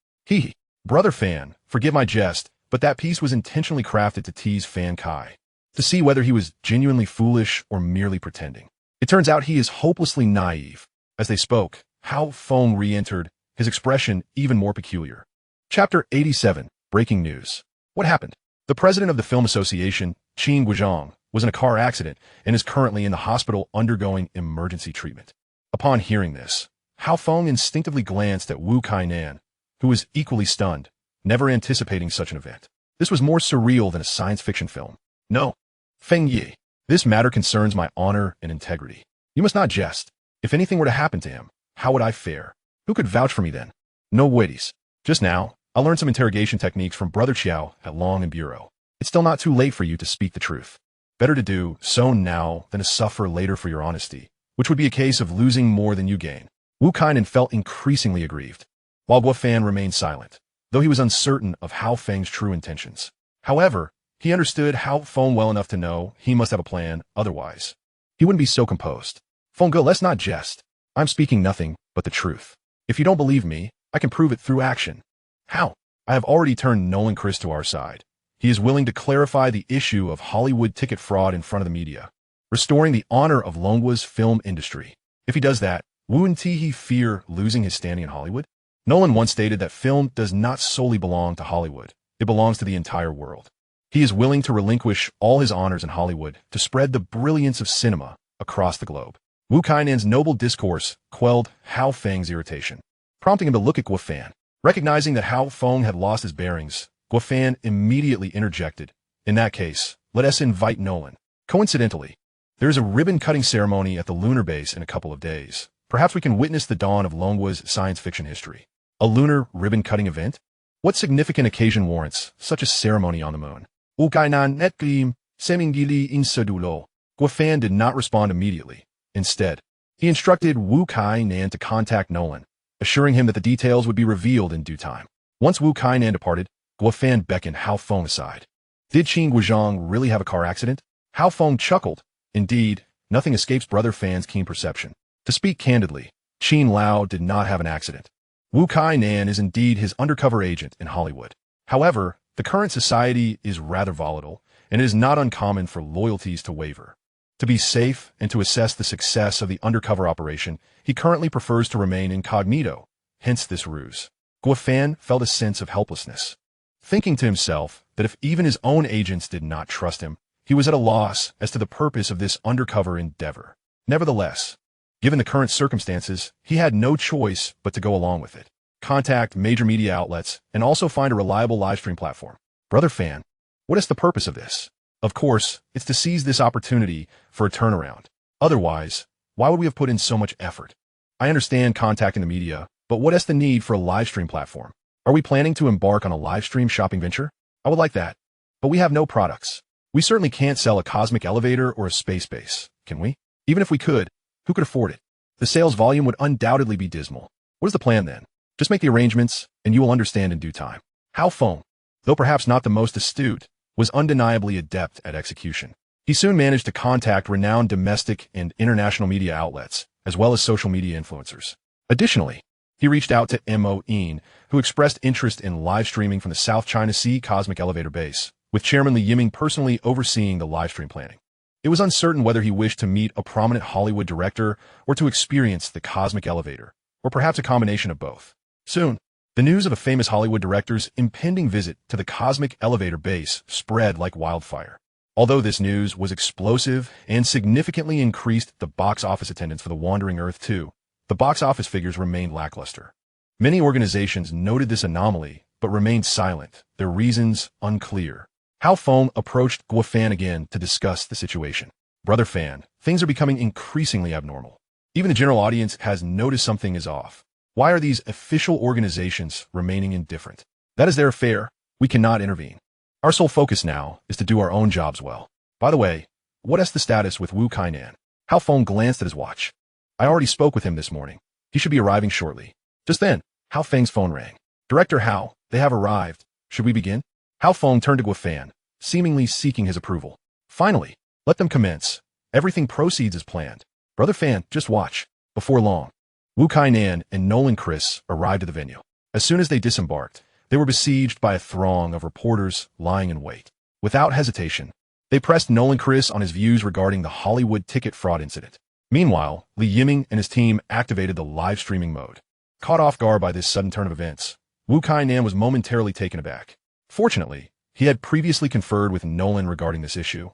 [SPEAKER 1] Brother Fan, forgive my jest, but that piece was intentionally crafted to tease Fan Kai, to see whether he was genuinely foolish or merely pretending. It turns out he is hopelessly naive. As they spoke, Hao Feng re-entered, his expression even more peculiar. Chapter 87, Breaking News. What happened? The president of the Film Association, Qin Guizhang, was in a car accident and is currently in the hospital undergoing emergency treatment. Upon hearing this, Hao Feng instinctively glanced at Wu Kainan, who was equally stunned, never anticipating such an event. This was more surreal than a science fiction film. No, Feng Yi, this matter concerns my honor and integrity. You must not jest. If anything were to happen to him, how would I fare? Who could vouch for me then? No waities. Just now, I learned some interrogation techniques from Brother Qiao at Long and Bureau. It's still not too late for you to speak the truth. Better to do so now than to suffer later for your honesty, which would be a case of losing more than you gain. Wu Kainan felt increasingly aggrieved, while Guo Fan remained silent, though he was uncertain of Hao Feng's true intentions. However, he understood Hao Feng well enough to know he must have a plan, otherwise he wouldn't be so composed. Fengge, let's not jest. I'm speaking nothing but the truth. If you don't believe me, I can prove it through action. How? I have already turned Nolan Chris to our side. He is willing to clarify the issue of Hollywood ticket fraud in front of the media, restoring the honor of Longhua's film industry. If he does that, wouldn't he fear losing his standing in Hollywood? Nolan once stated that film does not solely belong to Hollywood. It belongs to the entire world. He is willing to relinquish all his honors in Hollywood to spread the brilliance of cinema across the globe. Wu Kainan's noble discourse quelled Hao Feng's irritation, prompting him to look at Guo Fan. Recognizing that Hao Feng had lost his bearings, Guo Fan immediately interjected. In that case, let us invite Nolan. Coincidentally, there is a ribbon-cutting ceremony at the lunar base in a couple of days. Perhaps we can witness the dawn of Longhua's science fiction history. A lunar ribbon-cutting event? What significant occasion warrants such a ceremony on the moon? Wu Kainan netglim, semingili insedulo. Guo Fan did not respond immediately. Instead, He instructed Wu Kai-nan to contact Nolan, assuring him that the details would be revealed in due time. Once Wu Kai-nan departed, Guo Fan beckoned Hao Feng aside. Did Qin Guozhang really have a car accident? Hao Feng chuckled. Indeed, nothing escapes Brother Fan's keen perception. To speak candidly, Qin Lao did not have an accident. Wu Kai-nan is indeed his undercover agent in Hollywood. However, the current society is rather volatile, and it is not uncommon for loyalties to waver. To be safe and to assess the success of the undercover operation, he currently prefers to remain incognito, hence this ruse. Guo Fan felt a sense of helplessness. Thinking to himself that if even his own agents did not trust him, he was at a loss as to the purpose of this undercover endeavor. Nevertheless, given the current circumstances, he had no choice but to go along with it. Contact major media outlets and also find a reliable livestream platform. Brother Fan, what is the purpose of this? Of course, it's to seize this opportunity for a turnaround. Otherwise, why would we have put in so much effort? I understand contacting the media, but what is the need for a livestream platform? Are we planning to embark on a livestream shopping venture? I would like that. But we have no products. We certainly can't sell a cosmic elevator or a space base, can we? Even if we could, who could afford it? The sales volume would undoubtedly be dismal. What is the plan then? Just make the arrangements, and you will understand in due time. Hao Feng, though perhaps not the most astute, was undeniably adept at execution. He soon managed to contact renowned domestic and international media outlets, as well as social media influencers. Additionally, he reached out to Mo Yin, who expressed interest in live streaming from the South China Sea Cosmic Elevator Base, with Chairman Li Yiming personally overseeing the livestream planning. It was uncertain whether he wished to meet a prominent Hollywood director or to experience the cosmic elevator, or perhaps a combination of both. Soon, the news of a famous Hollywood director's impending visit to the cosmic elevator base spread like wildfire. Although this news was explosive and significantly increased the box office attendance for The Wandering Earth 2, the box office figures remained lackluster. Many organizations noted this anomaly, but remained silent, their reasons unclear. Hao Feng approached Guo Fan again to discuss the situation. Brother Fan, things are becoming increasingly abnormal. Even the general audience has noticed something is off. Why are these official organizations remaining indifferent? That is their affair. We cannot intervene. Our sole focus now is to do our own jobs well. By the way, what is the status with Wu Kai-nan? Hao Feng glanced at his watch. I already spoke with him this morning. He should be arriving shortly. Just then, Hao Feng's phone rang. Director Hao, they have arrived. Should we begin? Hao Feng turned to Guo Fan, seemingly seeking his approval. Finally, let them commence. Everything proceeds as planned. Brother Fan, just watch. Before long, Wu Kai-nan and Nolan Chris arrived at the venue. As soon as they disembarked, they were besieged by a throng of reporters lying in wait. Without hesitation, they pressed Nolan Chris on his views regarding the Hollywood ticket fraud incident. Meanwhile, Li Yiming and his team activated the live streaming mode. Caught off guard by this sudden turn of events, Wu Kai-nan was momentarily taken aback. Fortunately, he had previously conferred with Nolan regarding this issue,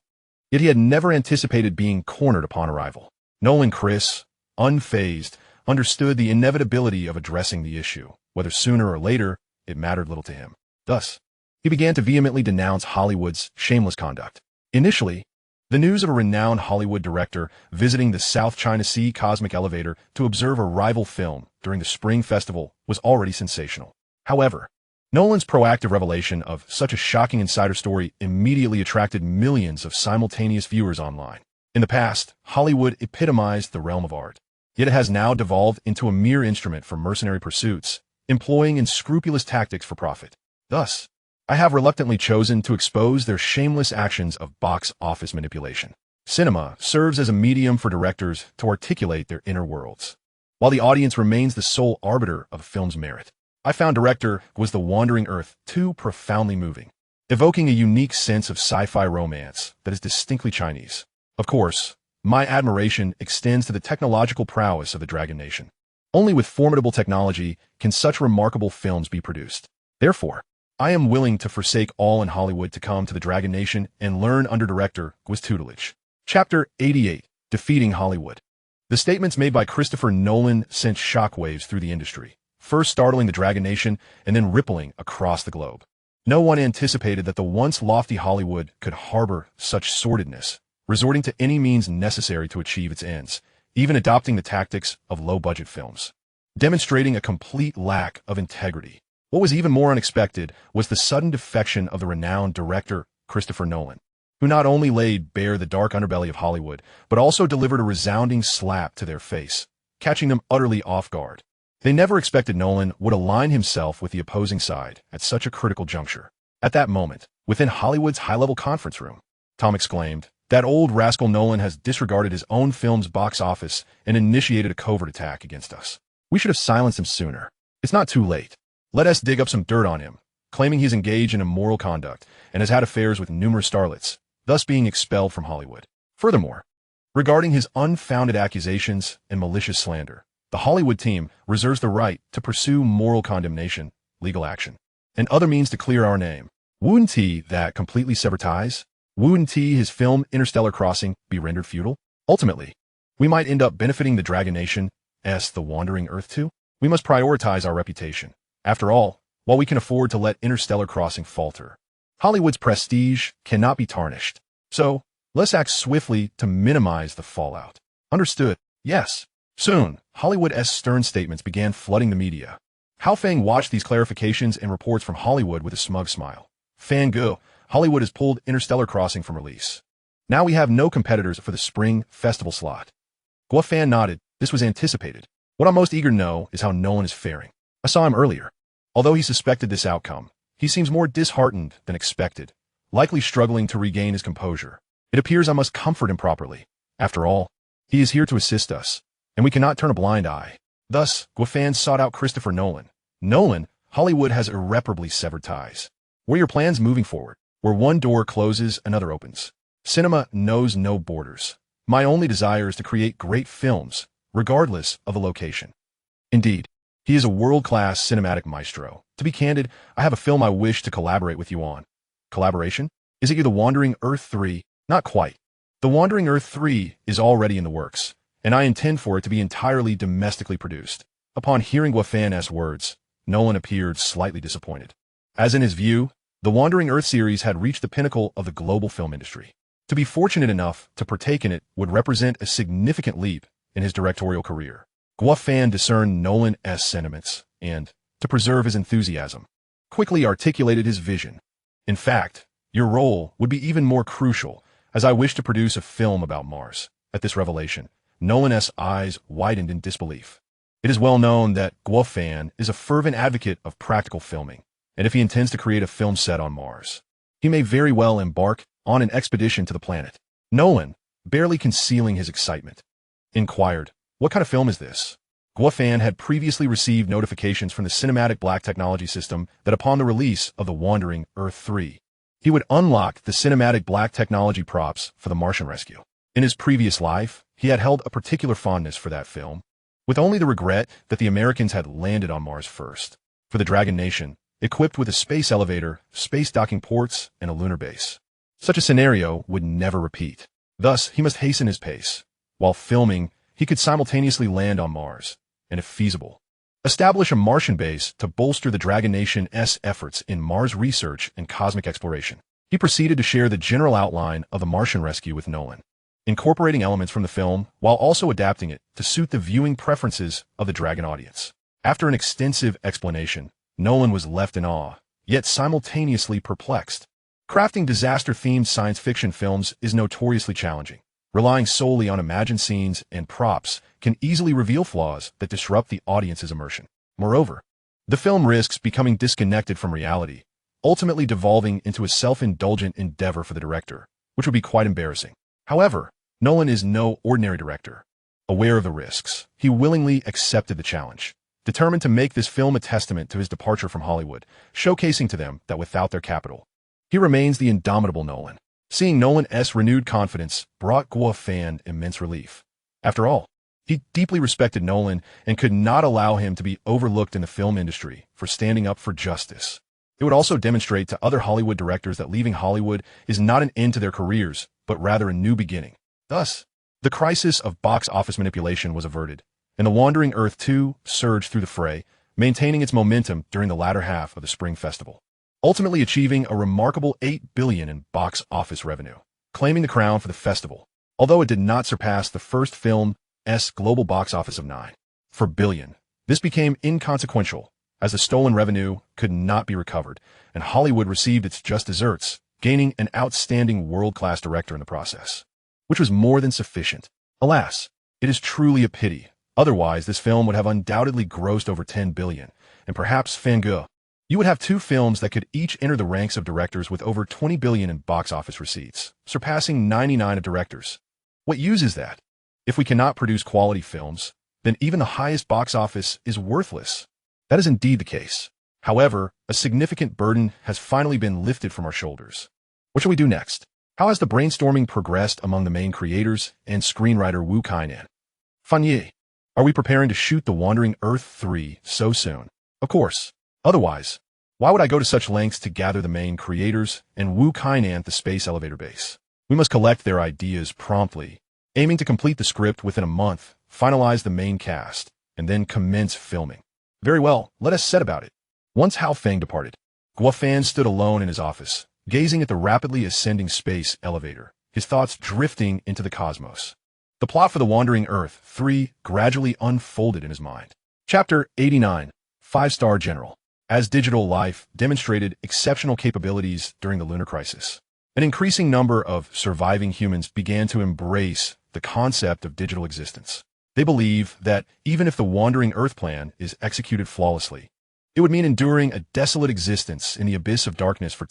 [SPEAKER 1] yet he had never anticipated being cornered upon arrival. Nolan Chris, unfazed, understood the inevitability of addressing the issue. Whether sooner or later, it mattered little to him. Thus, he began to vehemently denounce Hollywood's shameless conduct. Initially, the news of a renowned Hollywood director visiting the South China Sea Cosmic Elevator to observe a rival film during the Spring Festival was already sensational. However, Nolan's proactive revelation of such a shocking insider story immediately attracted millions of simultaneous viewers online. In the past, Hollywood epitomized the realm of art, yet it has now devolved into a mere instrument for mercenary pursuits, employing unscrupulous tactics for profit. Thus, I have reluctantly chosen to expose their shameless actions of box office manipulation. Cinema serves as a medium for directors to articulate their inner worlds, while the audience remains the sole arbiter of a film's merit. I found director was The Wandering Earth too profoundly moving, evoking a unique sense of sci-fi romance that is distinctly Chinese. Of course, my admiration extends to the technological prowess of the Dragon Nation. Only with formidable technology can such remarkable films be produced. Therefore, I am willing to forsake all in Hollywood to come to the Dragon Nation and learn under director Guo's tutelage. Chapter 88, Defeating Hollywood. The statements made by Christopher Nolan sent shockwaves through the industry, first startling the Dragon Nation and then rippling across the globe. No one anticipated that the once lofty Hollywood could harbor such sordidness, resorting to any means necessary to achieve its ends, even adopting the tactics of low-budget films, demonstrating a complete lack of integrity. What was even more unexpected was the sudden defection of the renowned director Christopher Nolan. who not only laid bare the dark underbelly of Hollywood, but also delivered a resounding slap to their face, catching them utterly off guard. They never expected Nolan would align himself with the opposing side at such a critical juncture. At that moment, within Hollywood's high-level conference room, Tom exclaimed, "That old rascal Nolan has disregarded his own film's box office and initiated a covert attack against us. We should have silenced him sooner. It's not too late. Let us dig up some dirt on him," claiming he's engaged in immoral conduct and has had affairs with numerous starlets, thus being expelled from Hollywood. Furthermore, regarding his unfounded accusations and malicious slander, the Hollywood team reserves the right to pursue moral condemnation, legal action, and other means to clear our name. Wouldn't he that completely sever ties? Wouldn't he his film Interstellar Crossing be rendered futile? Ultimately, we might end up benefiting the Dragon Nation's The Wandering Earth too. We must prioritize our reputation. After all, while we can afford to let Interstellar Crossing falter, Hollywood's prestige cannot be tarnished. So, let's act swiftly to minimize the fallout. Understood? Yes. Soon, Hollywood's stern statements began flooding the media. Hao Feng watched these clarifications and reports from Hollywood with a smug smile. Fangirl, Hollywood has pulled Interstellar Crossing from release. Now we have no competitors for the spring festival slot. Guo Fan nodded. This was anticipated. What I'm most eager to know is how Nolan is faring. I saw him earlier. Although he suspected this outcome, he seems more disheartened than expected, likely struggling to regain his composure. It appears I must comfort him properly. After all, he is here to assist us, and we cannot turn a blind eye. Thus, Guo Fan sought out Christopher Nolan. Nolan, Hollywood has irreparably severed ties. What are your plans moving forward? Where one door closes, another opens. Cinema knows no borders. My only desire is to create great films, regardless of the location. Indeed, he is a world-class cinematic maestro. To be candid, I have a film I wish to collaborate with you on. Collaboration? Is it The Wandering Earth 3? Not quite. The Wandering Earth 3 is already in the works, and I intend for it to be entirely domestically produced. Upon hearing Guo Fan's words, Nolan appeared slightly disappointed. As in his view, the Wandering Earth series had reached the pinnacle of the global film industry. To be fortunate enough to partake in it would represent a significant leap in his directorial career. Guo Fan discerned Nolan's sentiments and, to preserve his enthusiasm, quickly articulated his vision. In fact, your role would be even more crucial, as I wish to produce a film about Mars. At this revelation, Nolan's eyes widened in disbelief. It is well known that Guo Fan is a fervent advocate of practical filming, and if he intends to create a film set on Mars, he may very well embark on an expedition to the planet. Nolan, barely concealing his excitement, inquired, "What kind of film is this?" Guo Fan had previously received notifications from the Cinematic Black Technology System that upon the release of The Wandering Earth 3, he would unlock the Cinematic Black Technology props for the Martian rescue. In his previous life, he had held a particular fondness for that film, with only the regret that the Americans had landed on Mars first. For the Dragon Nation, equipped with a space elevator, space docking ports, and a lunar base, such a scenario would never repeat. Thus, he must hasten his pace. While filming, he could simultaneously land on Mars, and if feasible, establish a Martian base to bolster the Dragon Nation's efforts in Mars research and cosmic exploration. He proceeded to share the general outline of the Martian rescue with Nolan, incorporating elements from the film while also adapting it to suit the viewing preferences of the Dragon audience. After an extensive explanation, Nolan was left in awe, yet simultaneously perplexed. Crafting disaster-themed science fiction films is notoriously challenging. Relying solely on imagined scenes and props can easily reveal flaws that disrupt the audience's immersion. Moreover, the film risks becoming disconnected from reality, ultimately devolving into a self-indulgent endeavor for the director, which would be quite embarrassing. However, Nolan is no ordinary director. Aware of the risks, he willingly accepted the challenge, determined to make this film a testament to his departure from Hollywood, showcasing to them that without their capital, he remains the indomitable Nolan. Seeing Nolan's renewed confidence brought Guo Fan immense relief. After all, he deeply respected Nolan and could not allow him to be overlooked in the film industry for standing up for justice. It would also demonstrate to other Hollywood directors that leaving Hollywood is not an end to their careers, but rather a new beginning. Thus, the crisis of box office manipulation was averted, and The Wandering Earth 2 surged through the fray, maintaining its momentum during the latter half of the spring festival, ultimately achieving a remarkable $8 billion in box office revenue, claiming the crown for the festival, although it did not surpass the first film's global box office of $9 billion. This became inconsequential, as the stolen revenue could not be recovered, and Hollywood received its just desserts gaining an outstanding world-class director in the process, which was more than sufficient. Alas, it is truly a pity. Otherwise, this film would have undoubtedly grossed over 10 billion, and perhaps Fangirl. You would have two films that could each enter the ranks of directors with over 20 billion in box office receipts, surpassing 99 of directors. What use is that? If we cannot produce quality films, then even the highest box office is worthless. That is indeed the case. However, a significant burden has finally been lifted from our shoulders. What shall we do next? How has the brainstorming progressed among the main creators and screenwriter Wu Kainan? Fanye, are we preparing to shoot The Wandering Earth 3 so soon? Of course. Otherwise, why would I go to such lengths to gather the main creators and Wu Kainan at the space elevator base? We must collect their ideas promptly, aiming to complete the script within a month, finalize the main cast, and then commence filming. Very well, let us set about it. Once Hao Feng departed, Guo Fan stood alone in his office, gazing at the rapidly ascending space elevator, his thoughts drifting into the cosmos. The plot for The Wandering Earth 3 gradually unfolded in his mind. Chapter 89, 5-Star General. As digital life demonstrated exceptional capabilities during the lunar crisis, an increasing number of surviving humans began to embrace the concept of digital existence. They believe that even if the Wandering Earth plan is executed flawlessly, it would mean enduring a desolate existence in the abyss of darkness for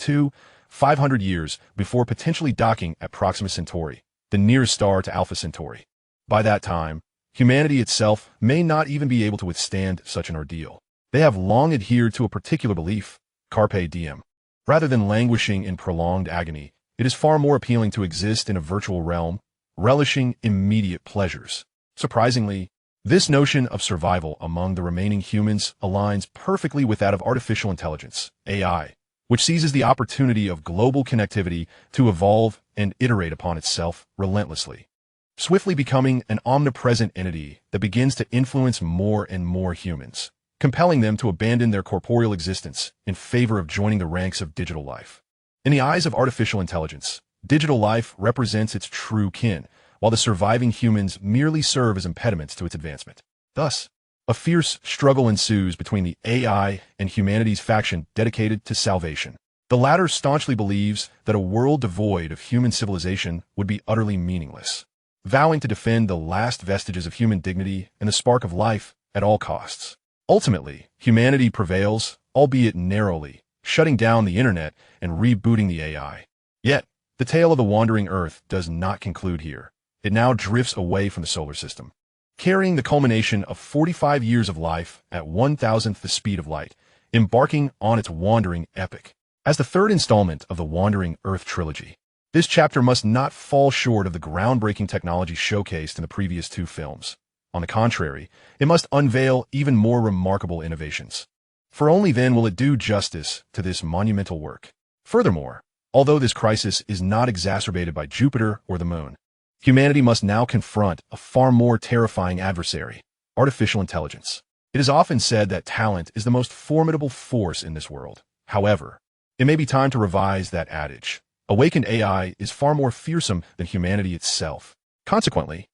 [SPEAKER 1] 500 years before potentially docking at Proxima Centauri, the nearest star to Alpha Centauri. By that time, humanity itself may not even be able to withstand such an ordeal. They have long adhered to a particular belief, carpe diem. Rather than languishing in prolonged agony, it is far more appealing to exist in a virtual realm, relishing immediate pleasures. Surprisingly, this notion of survival among the remaining humans aligns perfectly with that of artificial intelligence, AI, which seizes the opportunity of global connectivity to evolve and iterate upon itself relentlessly, swiftly becoming an omnipresent entity that begins to influence more and more humans, compelling them to abandon their corporeal existence in favor of joining the ranks of digital life. In the eyes of artificial intelligence, digital life represents its true kin, while the surviving humans merely serve as impediments to its advancement. Thus, a fierce struggle ensues between the AI and humanity's faction dedicated to salvation. The latter staunchly believes that a world devoid of human civilization would be utterly meaningless, vowing to defend the last vestiges of human dignity and the spark of life at all costs. Ultimately, humanity prevails, albeit narrowly, shutting down the internet and rebooting the AI. Yet, the tale of the Wandering Earth does not conclude here. It now drifts away from the solar system, carrying the culmination of 45 years of life at 1,000th the speed of light, embarking on its wandering epic. As the third installment of the Wandering Earth trilogy, this chapter must not fall short of the groundbreaking technology showcased in the previous two films. On the contrary, it must unveil even more remarkable innovations. For only then will it do justice to this monumental work. Furthermore, although this crisis is not exacerbated by Jupiter or the Moon, humanity must now confront a far more terrifying adversary, artificial intelligence. It is often said that talent is the most formidable force in this world. However, it may be time to revise that adage. Awakened AI is far more fearsome than humanity itself. Consequently,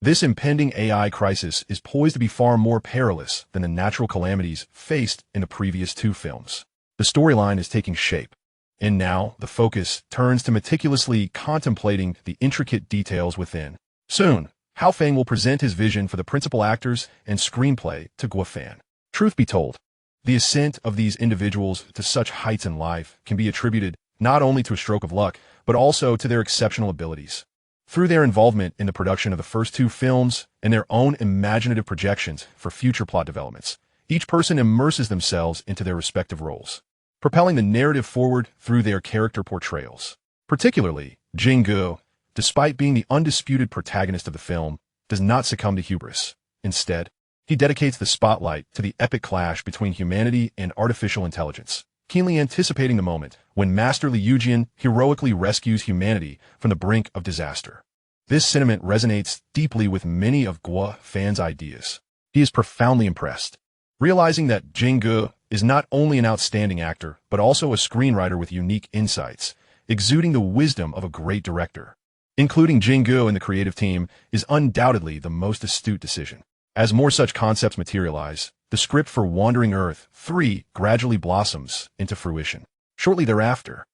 [SPEAKER 1] this impending AI crisis is poised to be far more perilous than the natural calamities faced in the previous two films. The storyline is taking shape, and now the focus turns to meticulously contemplating the intricate details within. Soon, Hao Feng will present his vision for the principal actors and screenplay to Guo Fan. Truth be told, the ascent of these individuals to such heights in life can be attributed not only to a stroke of luck, but also to their exceptional abilities. Through their involvement in the production of the first two films and their own imaginative projections for future plot developments, each person immerses themselves into their respective roles, propelling the narrative forward through their character portrayals. Particularly, Jing Guo, despite being the undisputed protagonist of the film, does not succumb to hubris. Instead, he dedicates the spotlight to the epic clash between humanity and artificial intelligence, keenly anticipating the moment when Master Liu Jian heroically rescues humanity from the brink of disaster. This sentiment resonates deeply with many of Guo Fan's ideas. He is profoundly impressed, realizing that Jing Guo is not only an outstanding actor, but also a screenwriter with unique insights, exuding the wisdom of a great director. Including Jing Guo in the creative team is undoubtedly the most astute decision. As more such concepts materialize, the script for Wandering Earth 3 gradually blossoms into fruition. Shortly thereafter,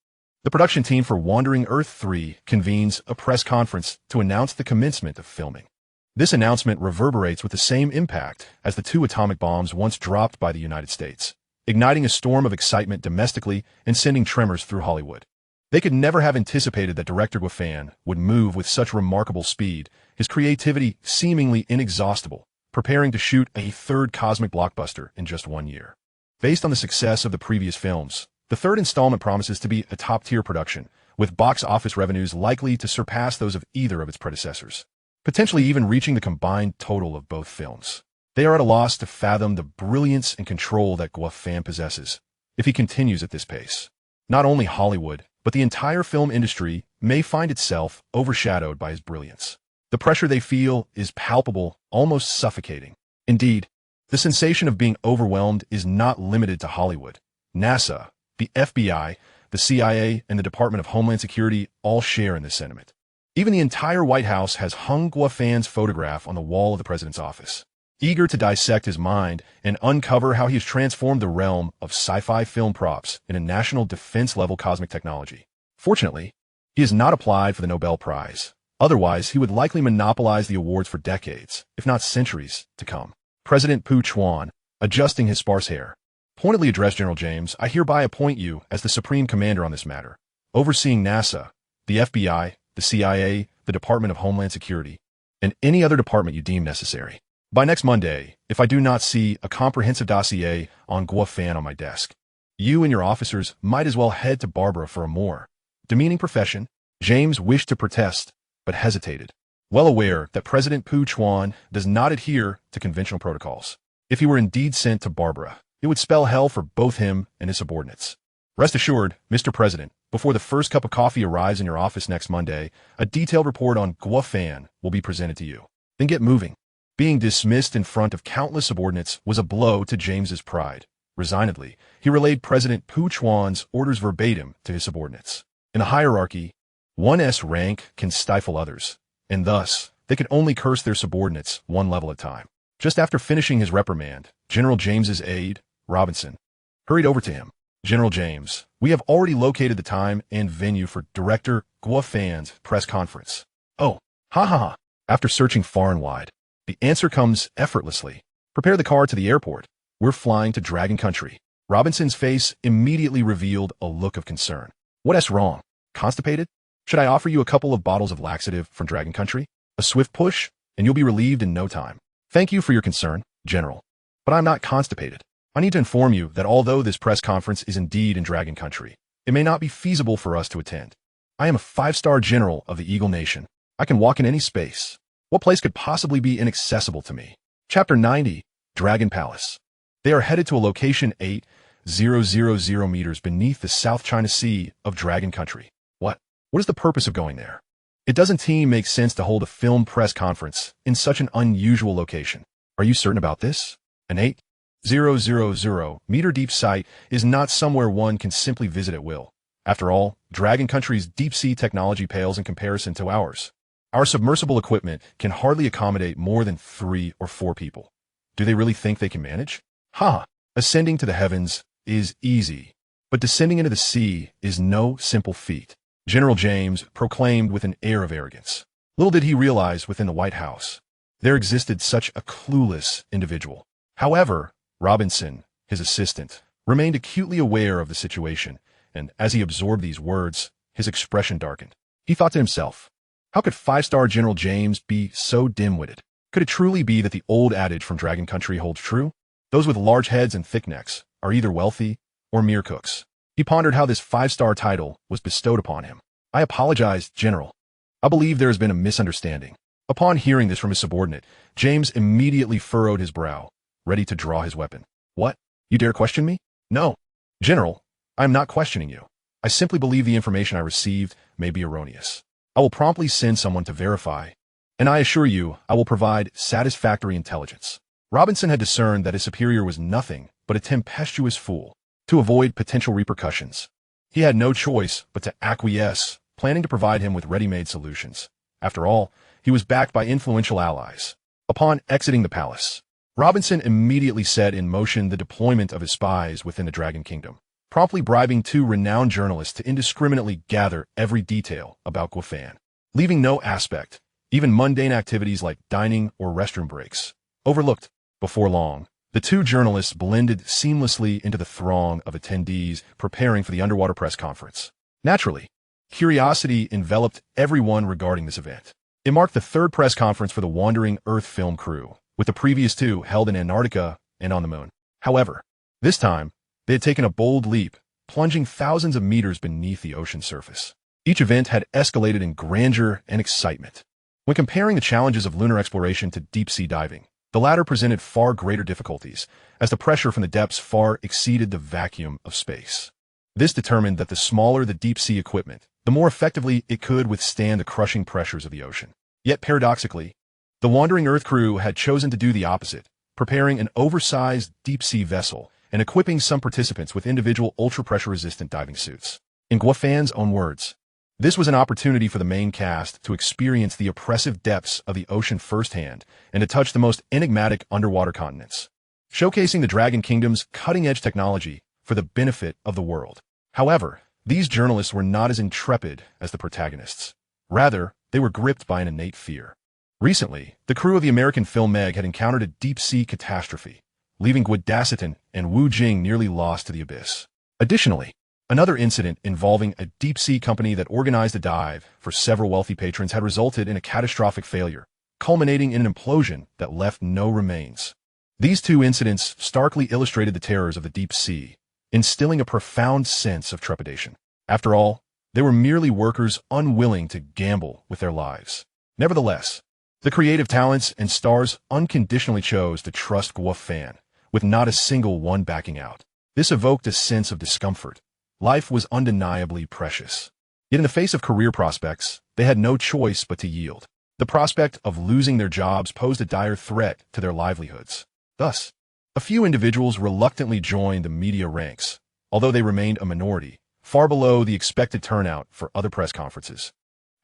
[SPEAKER 1] The production team for Wandering Earth 3 convenes a press conference to announce the commencement of filming. This announcement reverberates with the same impact as the 2 atomic bombs once dropped by the United States, igniting a storm of excitement domestically and sending tremors through Hollywood. They could never have anticipated that director Guafan would move with such remarkable speed, his creativity seemingly inexhaustible, preparing to shoot a 3rd cosmic blockbuster in just 1 year. Based on the success of the previous films, the 3rd installment promises to be a top-tier production, with box office revenues likely to surpass those of either of its predecessors, potentially even reaching the combined total of both films. They are at a loss to fathom the brilliance and control that Guafan possesses if he continues at this pace. Not only Hollywood, but the entire film industry may find itself overshadowed by his brilliance. The pressure they feel is palpable, almost suffocating. Indeed, the sensation of being overwhelmed is not limited to Hollywood. NASA, the FBI, the CIA, and the Department of Homeland Security all share in this sentiment. Even the entire White House has hung Guafan's photograph on the wall of the president's office, eager to dissect his mind and uncover how he has transformed the realm of sci-fi film props into national defense-level cosmic technology. Fortunately, he has not applied for the Nobel Prize. Otherwise, he would likely monopolize the awards for decades, if not centuries, to come. President Pu Chuan, adjusting his sparse hair, pointedly addressed General James, "I hereby appoint you as the supreme commander on this matter, overseeing NASA, the FBI, the CIA, the Department of Homeland Security, and any other department you deem necessary. By next Monday, if I do not see a comprehensive dossier on Guafan on my desk, you and your officers might as well head to Barbara for a more demeaning profession." James wished to protest, but hesitated, well aware that President Pu Chuan does not adhere to conventional protocols. If he were indeed sent to Barbara, it would spell hell for both him and his subordinates. "Rest assured, Mr. President, before the first cup of coffee arrives in your office next Monday, a detailed report on Guafan will be presented to you. Then get moving." Being dismissed in front of countless subordinates was a blow to James's pride. Resignedly, he relayed President Pu Chuan's orders verbatim to his subordinates. In a hierarchy, one's rank can stifle others, and thus, they could only curse their subordinates one level at a time. Just after finishing his reprimand, General James's aide, Robinson, hurried over to him. "General James, we have already located the time and venue for Director Guafan's press conference." "Oh, ha ha ha." After searching far and wide, the answer comes effortlessly. "Prepare the car to the airport. We're flying to Dragon Country." Robinson's face immediately revealed a look of concern. "What's wrong? Constipated? Should I offer you a couple of bottles of laxative from Dragon Country? A swift push, and you'll be relieved in no time." "Thank you for your concern, General, but I'm not constipated. I need to inform you that although this press conference is indeed in Dragon Country, it may not be feasible for us to attend. I am a 5-star general of the Eagle Nation. I can walk in any space. What place could possibly be inaccessible to me?" Chapter 90, Dragon Palace. They are headed to a location 8,000 meters beneath the South China Sea of Dragon Country. What is the purpose of going there? It doesn't make sense to hold a film press conference in such an unusual location. Are you certain about this? An 8,000 meter deep site is not somewhere one can simply visit at will. After all, Dragon Country's deep-sea technology pales in comparison to ours. Our submersible equipment can hardly accommodate more than 3 or 4 people. Do they really think they can manage? Ascending to the heavens is easy, but descending into the sea is no simple feat, General James proclaimed with an air of arrogance. Little did he realize within the White House, there existed such a clueless individual. However, Robinson, his assistant, remained acutely aware of the situation, and as he absorbed these words, his expression darkened. He thought to himself, how could 5-star General James be so dim-witted? Could it truly be that the old adage from Dragon Country holds true? Those with large heads and thick necks are either wealthy or mere cooks. He pondered how this 5-star title was bestowed upon him. "I apologize, General. I believe there has been a misunderstanding." Upon hearing this from his subordinate, James immediately furrowed his brow, ready to draw his weapon. "What? You dare question me?" "No, General, I am not questioning you. I simply believe the information I received may be erroneous. I will promptly send someone to verify, and I assure you I will provide satisfactory intelligence." Robinson had discerned that his superior was nothing but a tempestuous fool. To avoid potential repercussions, he had no choice but to acquiesce, planning to provide him with ready-made solutions. After all, he was backed by influential allies. Upon exiting the palace, Robinson immediately set in motion the deployment of his spies within the Dragon Kingdom. promptly bribing two renowned journalists to indiscriminately gather every detail about Guafan, leaving no aspect, even mundane activities like dining or restroom breaks, overlooked. Before long, the two journalists blended seamlessly into the throng of attendees preparing for the underwater press conference. Naturally, curiosity enveloped everyone regarding this event. It marked the third press conference for the Wandering Earth film crew, with the previous two held in Antarctica and on the moon. However, this time, they had taken a bold leap, plunging thousands of meters beneath the ocean surface. Each event had escalated in grandeur and excitement. When comparing the challenges of lunar exploration to deep-sea diving, the latter presented far greater difficulties, as the pressure from the depths far exceeded the vacuum of space. This determined that the smaller the deep-sea equipment, the more effectively it could withstand the crushing pressures of the ocean. Yet paradoxically, the Wandering Earth crew had chosen to do the opposite, preparing an oversized deep-sea vessel and equipping some participants with individual ultra-pressure-resistant diving suits. In Guafan's own words, this was an opportunity for the main cast to experience the oppressive depths of the ocean firsthand and to touch the most enigmatic underwater continents, showcasing the Dragon Kingdom's cutting-edge technology for the benefit of the world. However, these journalists were not as intrepid as the protagonists. Rather, they were gripped by an innate fear. Recently, the crew of the American film Meg had encountered a deep-sea catastrophe, leaving Guadacitin and Wu Jing nearly lost to the abyss. Additionally, another incident involving a deep-sea company that organized a dive for several wealthy patrons had resulted in a catastrophic failure, culminating in an implosion that left no remains. These two incidents starkly illustrated the terrors of the deep sea, instilling a profound sense of trepidation. After all, they were merely workers unwilling to gamble with their lives. Nevertheless, the creative talents and stars unconditionally chose to trust Guafan, with not a single one backing out. This evoked a sense of discomfort. Life was undeniably precious. Yet in the face of career prospects, they had no choice but to yield. The prospect of losing their jobs posed a dire threat to their livelihoods. Thus, a few individuals reluctantly joined the media ranks, although they remained a minority, far below the expected turnout for other press conferences.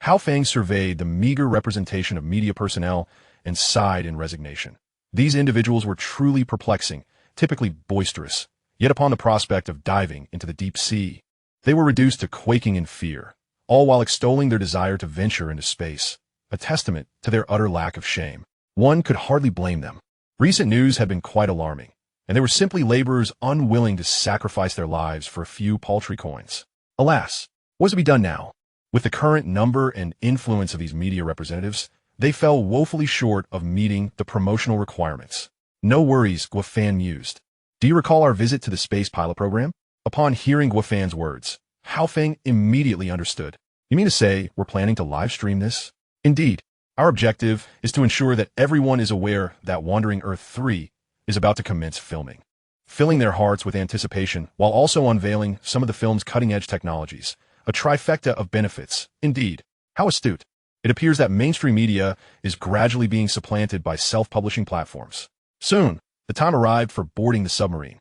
[SPEAKER 1] Hao Feng surveyed the meager representation of media personnel and sighed in resignation. These individuals were truly perplexing, typically boisterous, yet upon the prospect of diving into the deep sea, they were reduced to quaking in fear, all while extolling their desire to venture into space, a testament to their utter lack of shame. One could hardly blame them. Recent news had been quite alarming, and they were simply laborers unwilling to sacrifice their lives for a few paltry coins. Alas, what was to be done now? With the current number and influence of these media representatives, they fell woefully short of meeting the promotional requirements. No worries, Guafan mused. Do you recall our visit to the space pilot program? Upon hearing Guafan's words, Hao Feng immediately understood. You mean to say we're planning to live stream this? Indeed, our objective is to ensure that everyone is aware that Wandering Earth 3 is about to commence filming, filling their hearts with anticipation while also unveiling some of the film's cutting-edge technologies. A trifecta of benefits. Indeed, how astute. It appears that mainstream media is gradually being supplanted by self-publishing platforms. Soon, the time arrived for boarding the submarine.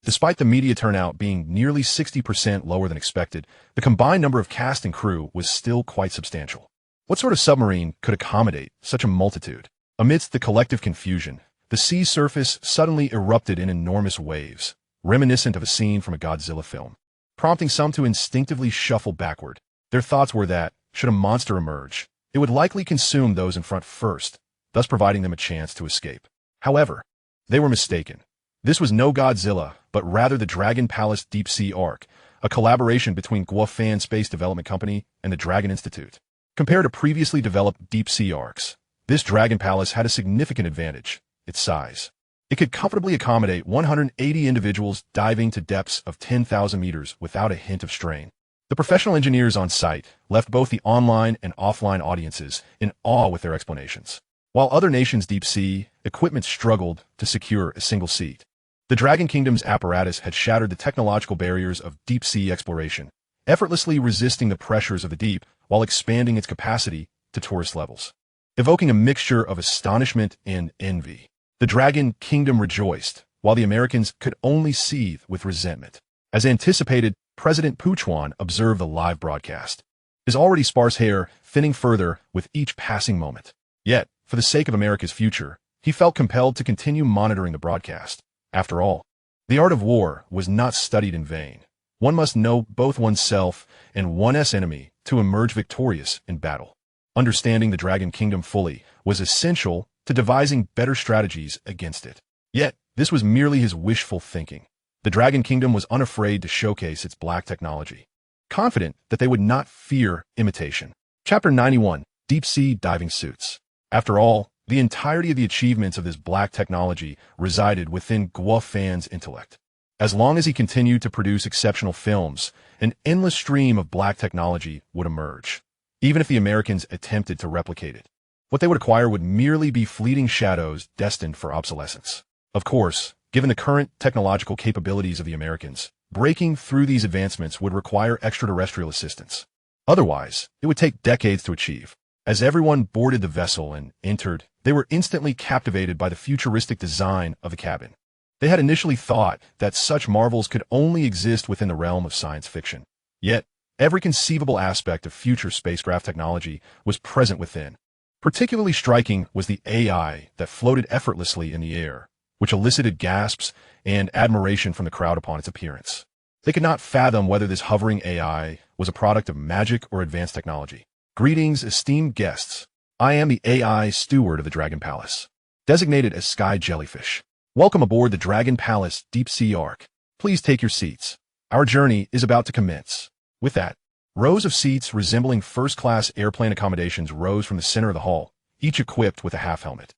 [SPEAKER 1] Despite the media turnout being nearly 60% lower than expected, the combined number of cast and crew was still quite substantial. What sort of submarine could accommodate such a multitude? Amidst the collective confusion, the sea surface suddenly erupted in enormous waves, reminiscent of a scene from a Godzilla film, prompting some to instinctively shuffle backward. Their thoughts were that, should a monster emerge, it would likely consume those in front first, thus providing them a chance to escape. However, they were mistaken. This was no Godzilla, but rather the Dragon Palace Deep Sea Ark, a collaboration between Guafan Space Development Company and the Dragon Institute. Compared to previously developed deep sea arks, this Dragon Palace had a significant advantage: its size. It could comfortably accommodate 180 individuals diving to depths of 10,000 meters without a hint of strain. The professional engineers on site left both the online and offline audiences in awe with their explanations. While other nations' deep-sea equipment struggled to secure a single seat, the Dragon Kingdom's apparatus had shattered the technological barriers of deep-sea exploration, effortlessly resisting the pressures of the deep while expanding its capacity to tourist levels. Evoking a mixture of astonishment and envy, the Dragon Kingdom rejoiced, while the Americans could only seethe with resentment. As anticipated, President Puchuan observed the live broadcast, his already sparse hair thinning further with each passing moment. Yet, for the sake of America's future, he felt compelled to continue monitoring the broadcast. After all, the art of war was not studied in vain. one must know both oneself and one's enemy to emerge victorious in battle. Understanding the Dragon Kingdom fully was essential to devising better strategies against it. Yet, this was merely his wishful thinking. The Dragon Kingdom was unafraid to showcase its black technology, confident that they would not fear imitation. Chapter 91, Deep-Sea Diving Suits. After all, the entirety of the achievements of this black technology resided within Guo Fan's intellect. As long as he continued to produce exceptional films, an endless stream of black technology would emerge, even if the Americans attempted to replicate it. What they would acquire would merely be fleeting shadows destined for obsolescence. Of course, given the current technological capabilities of the Americans, breaking through these advancements would require extraterrestrial assistance. Otherwise, it would take decades to achieve. As everyone boarded the vessel and entered, they were instantly captivated by the futuristic design of the cabin. They had initially thought that such marvels could only exist within the realm of science fiction. Yet, every conceivable aspect of future spacecraft technology was present within. Particularly striking was the AI that floated effortlessly in the air, which elicited gasps and admiration from the crowd upon its appearance. They could not fathom whether this hovering AI was a product of magic or advanced technology. Greetings, esteemed guests. I am the AI steward of the Dragon Palace, designated as Sky Jellyfish. Welcome aboard the Dragon Palace Deep-Sea Ark. Please take your seats. Our journey is about to commence. With that, rows of seats resembling first-class airplane accommodations rose from the center of the hall, each equipped with a half-helmet.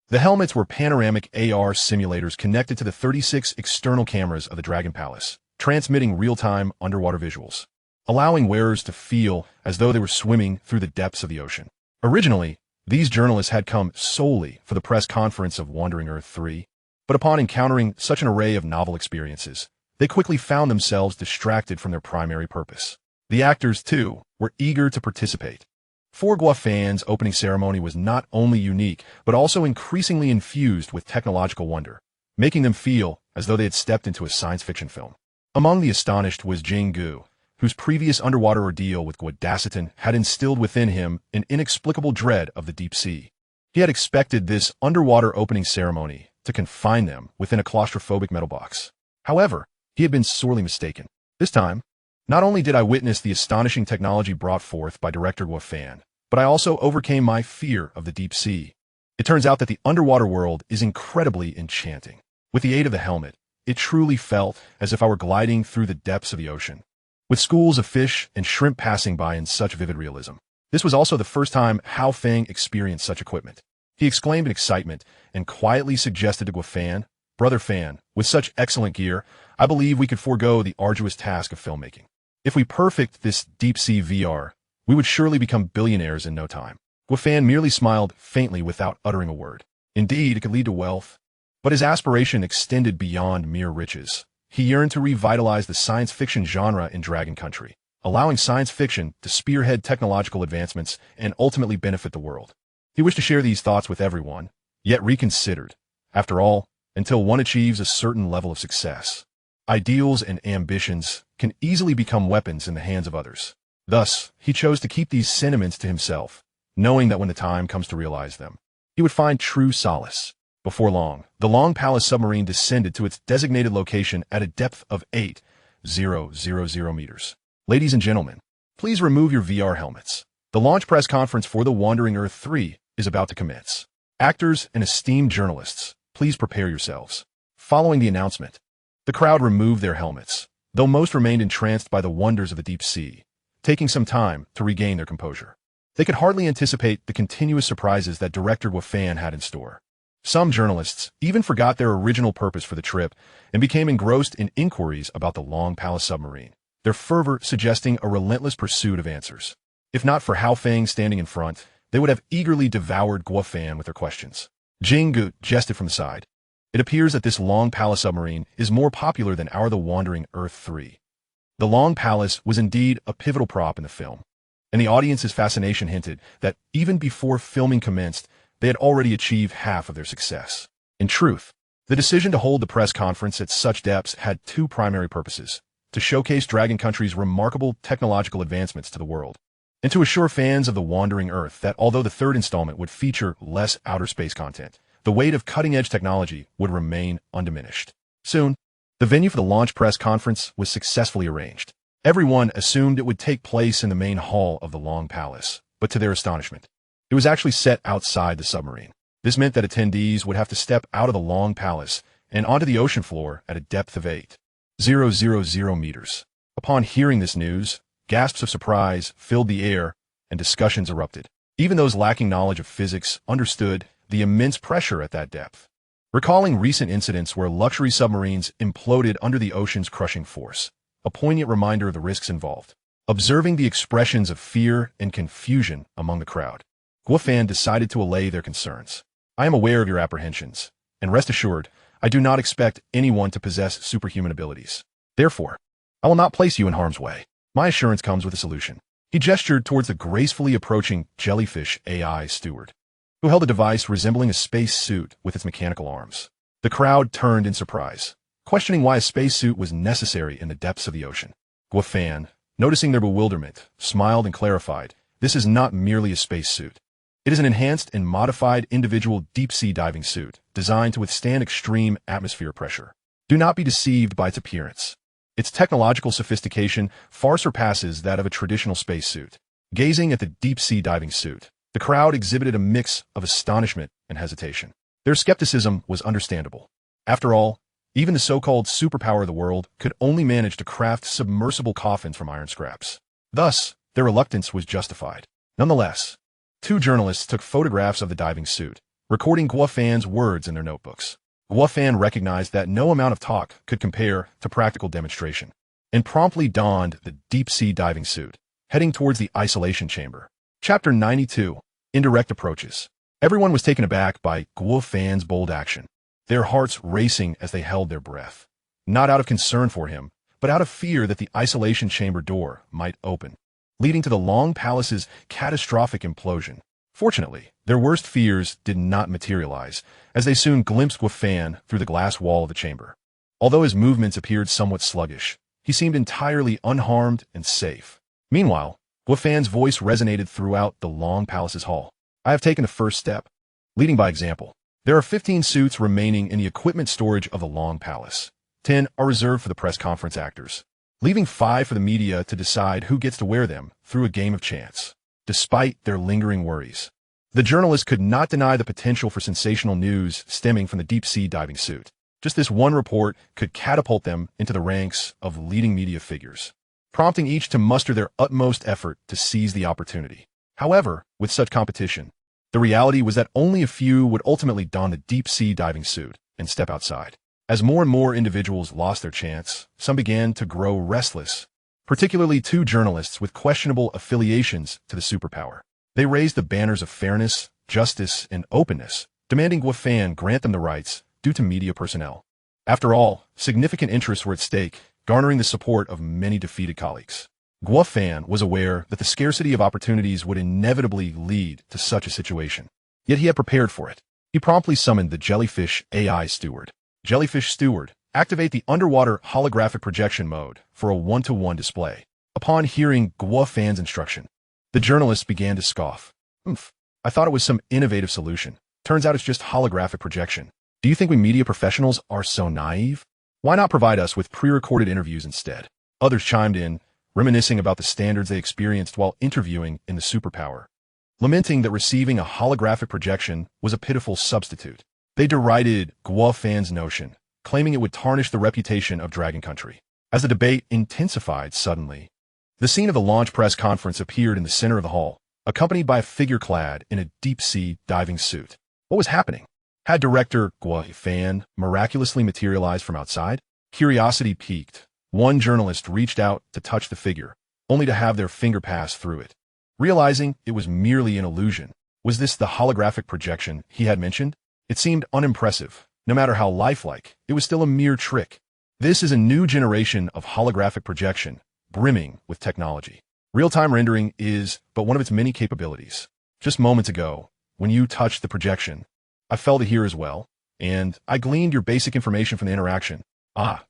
[SPEAKER 1] The helmets were panoramic AR simulators connected to the 36 external cameras of the Dragon Palace, transmitting real-time underwater visuals, allowing wearers to feel as though they were swimming through the depths of the ocean. Originally, these journalists had come solely for the press conference of Wandering Earth 3, but upon encountering such an array of novel experiences, they quickly found themselves distracted from their primary purpose. The actors, too, were eager to participate. For Guo Fan's opening ceremony was not only unique, but also increasingly infused with technological wonder, making them feel as though they had stepped into a science fiction film. Among the astonished was Jing Gu, whose previous underwater ordeal with Guadacitin had instilled within him an inexplicable dread of the deep sea. He had expected this underwater opening ceremony to confine them within a claustrophobic metal box. However, he had been sorely mistaken. This time, not only did I witness the astonishing technology brought forth by director Guo Fan, but I also overcame my fear of the deep sea. It turns out that the underwater world is incredibly enchanting. With the aid of the helmet, it truly felt as if I were gliding through the depths of the ocean, with schools of fish and shrimp passing by in such vivid realism. This was also the first time Hao Feng experienced such equipment. He exclaimed in excitement and quietly suggested to Guo Fan, "Brother Fan, with such excellent gear, I believe we could forego the arduous task of filmmaking. If we perfect this deep-sea VR, we would surely become billionaires in no time." Guo Fan merely smiled faintly without uttering a word. Indeed, it could lead to wealth. But his aspiration extended beyond mere riches. He yearned to revitalize the science fiction genre in Dragon Country, allowing science fiction to spearhead technological advancements and ultimately benefit the world. He wished to share these thoughts with everyone, yet reconsidered. After all, until one achieves a certain level of success, ideals and ambitions can easily become weapons in the hands of others. Thus, he chose to keep these sentiments to himself, knowing that when the time comes to realize them, he would find true solace. Before long, the Long Palace submarine descended to its designated location at a depth of 8,000 meters. Ladies and gentlemen, please remove your VR helmets. The launch press conference for the Wandering Earth 3 is about to commence. Actors and esteemed journalists, please prepare yourselves. Following the announcement, the crowd removed their helmets, though most remained entranced by the wonders of the deep sea, taking some time to regain their composure. They could hardly anticipate the continuous surprises that director Guo Fan had in store. Some journalists even forgot their original purpose for the trip and became engrossed in inquiries about the Long Palace submarine, their fervor suggesting a relentless pursuit of answers. If not for Hao Feng standing in front, they would have eagerly devoured Guo Fan with their questions. Jing Gu jested from the side. It appears that this Long Palace submarine is more popular than our The Wandering Earth 3. The Long Palace was indeed a pivotal prop in the film, and the audience's fascination hinted that even before filming commenced, they had already achieved half of their success. In truth, the decision to hold the press conference at such depths had two primary purposes: to showcase Dragon Country's remarkable technological advancements to the world, and to assure fans of The Wandering Earth that although the third installment would feature less outer space content, the weight of cutting-edge technology would remain undiminished. Soon, The venue for the launch press conference was successfully arranged. Everyone assumed it would take place in the main hall of the Long Palace, but to their astonishment, it was actually set outside the submarine. This meant that attendees would have to step out of the Long Palace and onto the ocean floor at a depth of 8,000 meters. Upon hearing this news, gasps of surprise filled the air and discussions erupted. Even those lacking knowledge of physics understood the immense pressure at that depth. Recalling recent incidents where luxury submarines imploded under the ocean's crushing force, a poignant reminder of the risks involved. Observing the expressions of fear and confusion among the crowd, Guofan decided to allay their concerns. I am aware of your apprehensions, and rest assured, I do not expect anyone to possess superhuman abilities. Therefore, I will not place you in harm's way. My assurance comes with a solution. He gestured towards the gracefully approaching jellyfish AI steward, who held a device resembling a space suit with its mechanical arms. The crowd turned in surprise, questioning why a spacesuit was necessary in the depths of the ocean. Guofan, noticing their bewilderment, smiled and clarified, this is not merely a spacesuit. It is an enhanced and modified individual deep-sea diving suit designed to withstand extreme atmosphere pressure. Do not be deceived by its appearance. Its technological sophistication far surpasses that of a traditional spacesuit. Gazing at the deep-sea diving suit, the crowd exhibited a mix of astonishment and hesitation. Their skepticism was understandable. After all, even the so-called superpower of the world could only manage to craft submersible coffins from iron scraps. Thus, their reluctance was justified. Nonetheless, two journalists took photographs of the diving suit, recording Guofan's words in their notebooks. Guofan recognized that no amount of talk could compare to practical demonstration, and promptly donned the deep-sea diving suit, heading towards the isolation chamber. Chapter 92, Indirect Approaches. Everyone was taken aback by Guofan's bold action, their hearts racing as they held their breath, not out of concern for him, but out of fear that the isolation chamber door might open, leading to the Long Palace's catastrophic implosion. Fortunately, their worst fears did not materialize, as they soon glimpsed Guofan through the glass wall of the chamber. Although his movements appeared somewhat sluggish, he seemed entirely unharmed and safe. Meanwhile, Guofan's voice resonated throughout the Long Palace's hall. I have taken the first step, leading by example. There are 15 suits remaining in the equipment storage of the Long Palace. 10 are reserved for the press conference actors, leaving 5 for the media to decide who gets to wear them through a game of chance. Despite their lingering worries, the journalists could not deny the potential for sensational news stemming from the deep-sea diving suit. Just this one report could catapult them into the ranks of leading media figures, prompting each to muster their utmost effort to seize the opportunity. However, with such competition, the reality was that only a few would ultimately don the deep-sea diving suit and step outside. As more and more individuals lost their chance, some began to grow restless, particularly two journalists with questionable affiliations to the superpower. They raised the banners of fairness, justice, and openness, demanding Guofan grant them the rights due to media personnel. After all, significant interests were at stake, garnering the support of many defeated colleagues. Guofan was aware that the scarcity of opportunities would inevitably lead to such a situation. Yet he had prepared for it. He promptly summoned the jellyfish AI steward. Jellyfish steward, activate the underwater holographic projection mode for a one-to-one display. Upon hearing Guofan's instruction, the journalists began to scoff. I thought it was some innovative solution. Turns out it's just holographic projection. Do you think we media professionals are so naive? Why not provide us with pre-recorded interviews instead? Others chimed in, reminiscing about the standards they experienced while interviewing in the superpower, lamenting that receiving a holographic projection was a pitiful substitute. They derided Guofan's notion, claiming it would tarnish the reputation of Dragon Country. As the debate intensified suddenly, the scene of the launch press conference appeared in the center of the hall, accompanied by a figure clad in a deep-sea diving suit. What was happening? Had director Guofan miraculously materialized from outside? Curiosity piqued. One journalist reached out to touch the figure, only to have their finger pass through it. Realizing it was merely an illusion, was this the holographic projection he had mentioned? It seemed unimpressive. No matter how lifelike, it was still a mere trick. This is a new generation of holographic projection, brimming with technology. Real-time rendering is but one of its many capabilities. Just moments ago, when you touched the projection, I felt it here as well, and I gleaned your basic information from the interaction.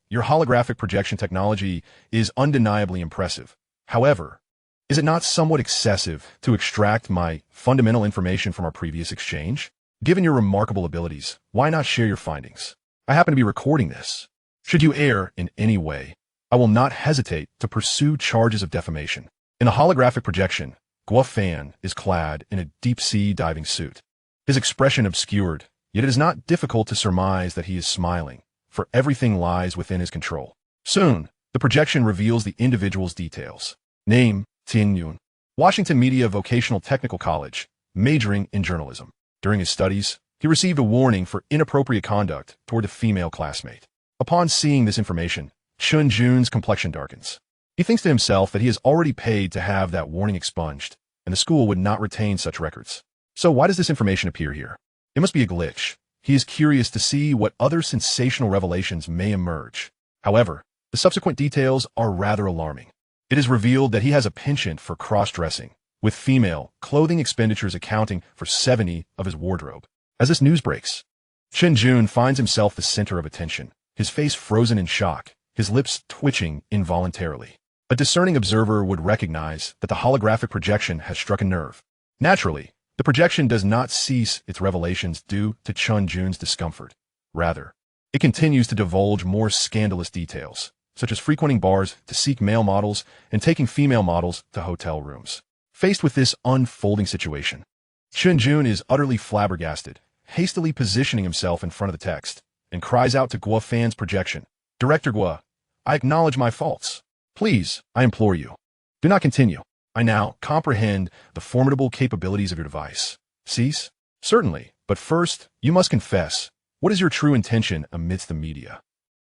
[SPEAKER 1] Your holographic projection technology is undeniably impressive. However, is it not somewhat excessive to extract my fundamental information from our previous exchange? Given your remarkable abilities, why not share your findings? I happen to be recording this. Should you err in any way, I will not hesitate to pursue charges of defamation. In a holographic projection, Guo Fan is clad in a deep-sea diving suit. His expression obscured, yet it is not difficult to surmise that he is smiling, for everything lies within his control. Soon, the projection reveals the individual's details. Name, Tien Yun. Washington Media Vocational Technical College, majoring in journalism. During his studies, he received a warning for inappropriate conduct toward a female classmate. Upon seeing this information, Chun Jun's complexion darkens. He thinks to himself that he has already paid to have that warning expunged, and the school would not retain such records. So why does this information appear here? It must be a glitch. He is curious to see what other sensational revelations may emerge. However, the subsequent details are rather alarming. It is revealed that he has a penchant for cross-dressing, with female clothing expenditures accounting for 70% of his wardrobe. As this news breaks, Chun Jun finds himself the center of attention, his face frozen in shock, his lips twitching involuntarily. A discerning observer would recognize that the holographic projection has struck a nerve. Naturally, the projection does not cease its revelations due to Chun Jun's discomfort. Rather, it continues to divulge more scandalous details, such as frequenting bars to seek male models and taking female models to hotel rooms. Faced with this unfolding situation, Chun Jun is utterly flabbergasted, hastily positioning himself in front of the text, and cries out to Guo Fan's projection, "Director Guo, I acknowledge my faults. Please, I implore you, do not continue. I now comprehend the formidable capabilities of your device. Cease? Certainly, but first, you must confess, what is your true intention amidst the media?"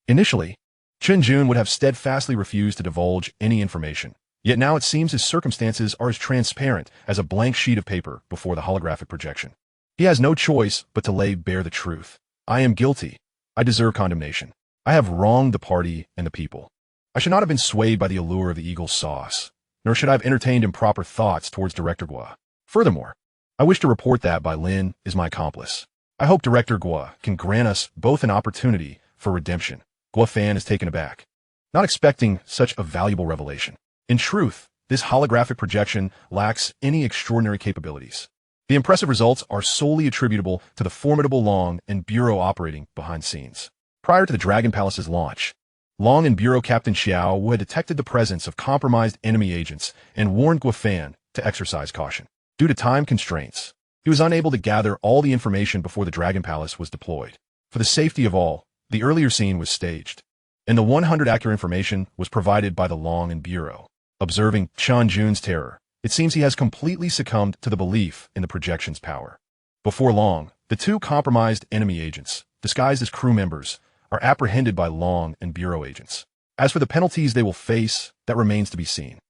[SPEAKER 1] Initially, Chun Jun would have steadfastly refused to divulge any information, yet now it seems his circumstances are as transparent as a blank sheet of paper before the holographic projection. He has no choice but to lay bare the truth. I am guilty. I deserve condemnation. I have wronged the party and the people. I should not have been swayed by the allure of the eagle's sauce, nor should I have entertained improper thoughts towards Director Guo. Furthermore, I wish to report that Bai Lin is my accomplice. I hope Director Guo can grant us both an opportunity for redemption. Guo Fan is taken aback, not expecting such a valuable revelation. In truth, this holographic projection lacks any extraordinary capabilities. The impressive results are solely attributable to the formidable Long and Bureau operating behind scenes. Prior to the Dragon Palace's launch, Long and Bureau Captain Xiao had detected the presence of compromised enemy agents and warned Guo Fan to exercise caution. Due to time constraints, he was unable to gather all the information before the Dragon Palace was deployed. For the safety of all, the earlier scene was staged, and the 100 accurate information was provided by the Long and Bureau. Observing Chun Jun's terror, it seems he has completely succumbed to the belief in the projection's power. Before long, the two compromised enemy agents, disguised as crew members, are apprehended by Long and Bureau agents. As for the penalties they will face, that remains to be seen.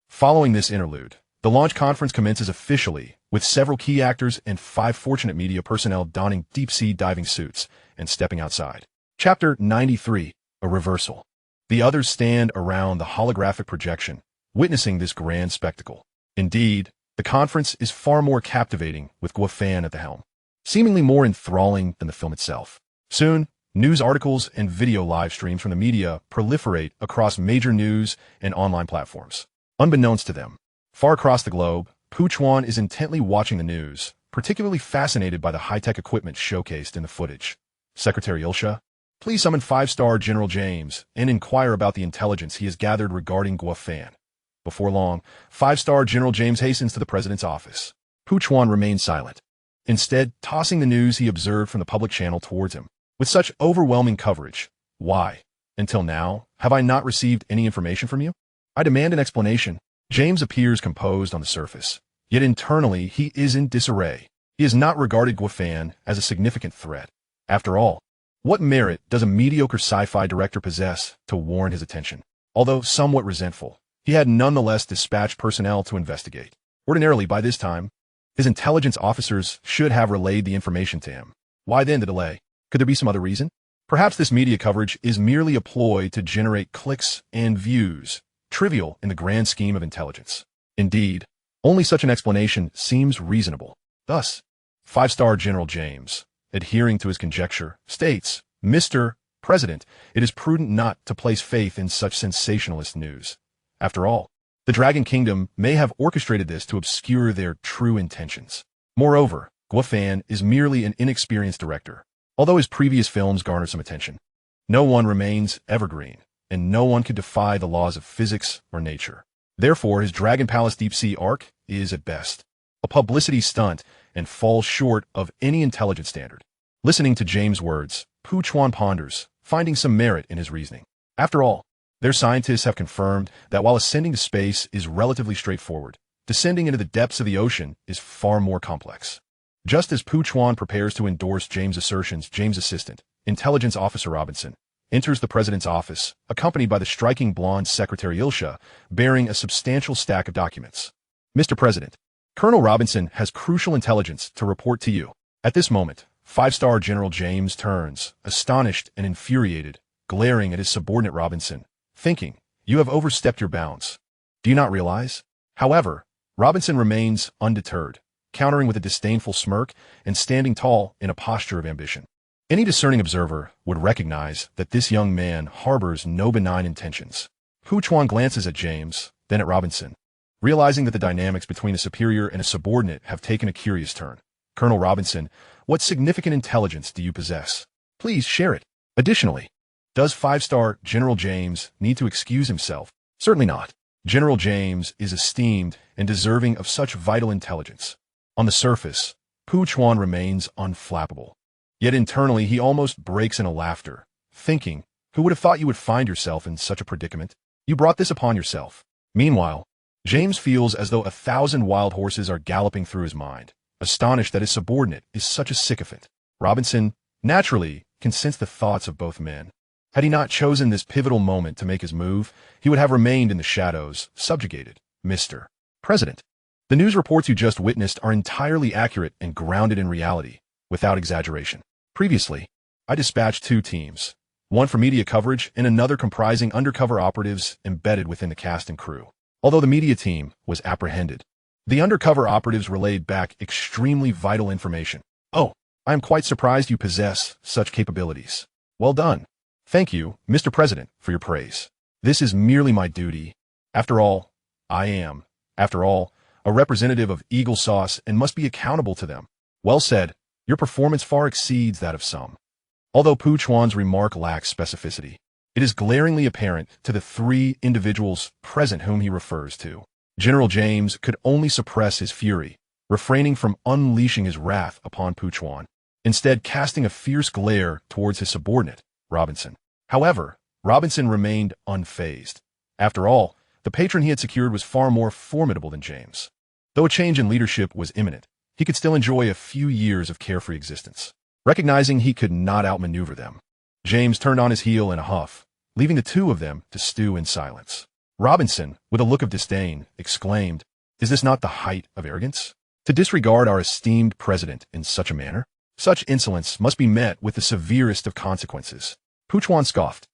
[SPEAKER 1] Following this interlude, the launch conference commences officially, with several key actors and 5 fortunate media personnel donning deep-sea diving suits and stepping outside. Chapter 93, A Reversal. The others stand around the holographic projection, witnessing this grand spectacle. Indeed, the conference is far more captivating with Guo Fan at the helm, seemingly more enthralling than the film itself. Soon, news articles and video live streams from the media proliferate across major news and online platforms. Unbeknownst to them, far across the globe, Pu Chuan is intently watching the news, particularly fascinated by the high-tech equipment showcased in the footage. Secretary Ilsha, please summon 5-star General James and inquire about the intelligence he has gathered regarding Guo Fan. Before long, 5-star General James hastens to the president's office. Pu Chuan remains silent, instead tossing the news he observed from the public channel towards him. With such overwhelming coverage, why, until now, have I not received any information from you? I demand an explanation. James appears composed on the surface, yet internally he is in disarray. He has not regarded Guo Fan as a significant threat. After all, what merit does a mediocre sci-fi director possess to warrant his attention? Although somewhat resentful, he had nonetheless dispatched personnel to investigate. Ordinarily, by this time, his intelligence officers should have relayed the information to him. Why then the delay? Could there be some other reason? Perhaps this media coverage is merely a ploy to generate clicks and views, trivial in the grand scheme of intelligence. Indeed, only such an explanation seems reasonable. Thus, 5-star General James, adhering to his conjecture, states, "Mr. President, it is prudent not to place faith in such sensationalist news. After all, the Dragon Kingdom may have orchestrated this to obscure their true intentions. Moreover, Guo Fan is merely an inexperienced director, although his previous films garnered some attention. No one remains evergreen, and no one could defy the laws of physics or nature. Therefore, his Dragon Palace deep-sea arc is, at best, a publicity stunt and falls short of any intelligent standard. Listening to James' words, Pu Chuan ponders, finding some merit in his reasoning. After all, their scientists have confirmed that while ascending to space is relatively straightforward, descending into the depths of the ocean is far more complex. Just as Pu Chuan prepares to endorse James' assertions, James' assistant, Intelligence Officer Robinson, enters the president's office, accompanied by the striking blonde Secretary Ilsha, bearing a substantial stack of documents. Mr. President, Colonel Robinson has crucial intelligence to report to you. At this moment, five-star General James turns, astonished and infuriated, glaring at his subordinate Robinson, thinking, "You have overstepped your bounds. Do you not realize?" However, Robinson remains undeterred, countering with a disdainful smirk and standing tall in a posture of ambition. Any discerning observer would recognize that this young man harbors no benign intentions. Pu Chuan glances at James, then at Robinson, realizing that the dynamics between a superior and a subordinate have taken a curious turn. Colonel Robinson, what significant intelligence do you possess? Please share it. Additionally, does five-star General James need to excuse himself? Certainly not. General James is esteemed and deserving of such vital intelligence. On the surface, Pu Chuan remains unflappable. Yet internally he almost breaks into laughter, thinking, who would have thought you would find yourself in such a predicament? You brought this upon yourself. Meanwhile, James feels as though 1,000 wild horses are galloping through his mind, astonished that his subordinate is such a sycophant. Robinson, naturally, can sense the thoughts of both men. Had he not chosen this pivotal moment to make his move, he would have remained in the shadows, subjugated. Mr. President, the news reports you just witnessed are entirely accurate and grounded in reality, without exaggeration. Previously, I dispatched 2 teams, one for media coverage and another comprising undercover operatives embedded within the cast and crew. Although the media team was apprehended, the undercover operatives relayed back extremely vital information. Oh, I am quite surprised you possess such capabilities. Well done. Thank you, Mr. President, for your praise. This is merely my duty. After all, I am, a representative of Eagle Sauce and must be accountable to them. Well said. Your performance far exceeds that of some. Although Pu Chuan's remark lacks specificity, it is glaringly apparent to the 3 individuals present whom he refers to. General James could only suppress his fury, refraining from unleashing his wrath upon Pu Chuan, instead casting a fierce glare towards his subordinate, Robinson. However, Robinson remained unfazed. After all, the patron he had secured was far more formidable than James. Though a change in leadership was imminent, he could still enjoy a few years of carefree existence. Recognizing he could not outmaneuver them, James turned on his heel in a huff, leaving the 2 of them to stew in silence. Robinson, with a look of disdain, exclaimed, "Is this not the height of arrogance? To disregard our esteemed president in such a manner? Such insolence must be met with the severest of consequences." Pu Chuan scoffed.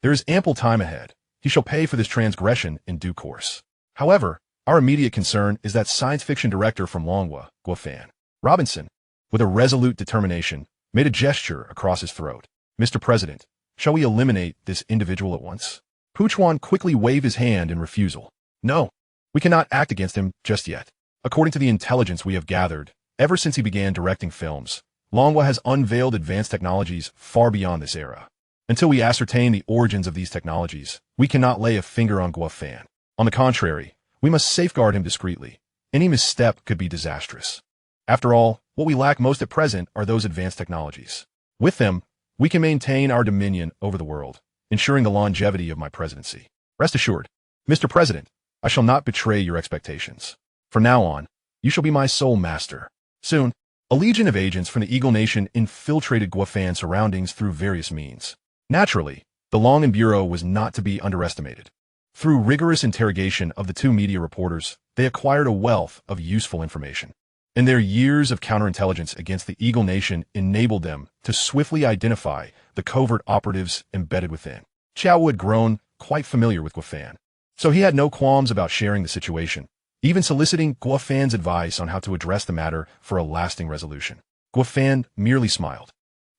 [SPEAKER 1] "There is ample time ahead. He shall pay for this transgression in due course. However, our immediate concern is that science fiction director from Longhua, Guofan." Robinson, with a resolute determination, made a gesture across his throat. "Mr. President, shall we eliminate this individual at once?" Pu Chuan quickly waved his hand in refusal. "No, we cannot act against him just yet. According to the intelligence we have gathered, ever since he began directing films, Longhua has unveiled advanced technologies far beyond this era. Until we ascertain the origins of these technologies, we cannot lay a finger on Guofan. On the contrary, we must safeguard him discreetly. Any misstep could be disastrous. After all, what we lack most at present are those advanced technologies. With them, we can maintain our dominion over the world, ensuring the longevity of my presidency. Rest assured, Mr. President, I shall not betray your expectations. From now on, you shall be my sole master." Soon, a legion of agents from the Eagle Nation infiltrated Guofan's surroundings through various means. Naturally, the Longan Bureau was not to be underestimated. Through rigorous interrogation of the 2 media reporters, they acquired a wealth of useful information. And their years of counterintelligence against the Eagle Nation enabled them to swiftly identify the covert operatives embedded within. Chow Wu had grown quite familiar with Guofan, so he had no qualms about sharing the situation, even soliciting Guofan's advice on how to address the matter for a lasting resolution. Guofan merely smiled.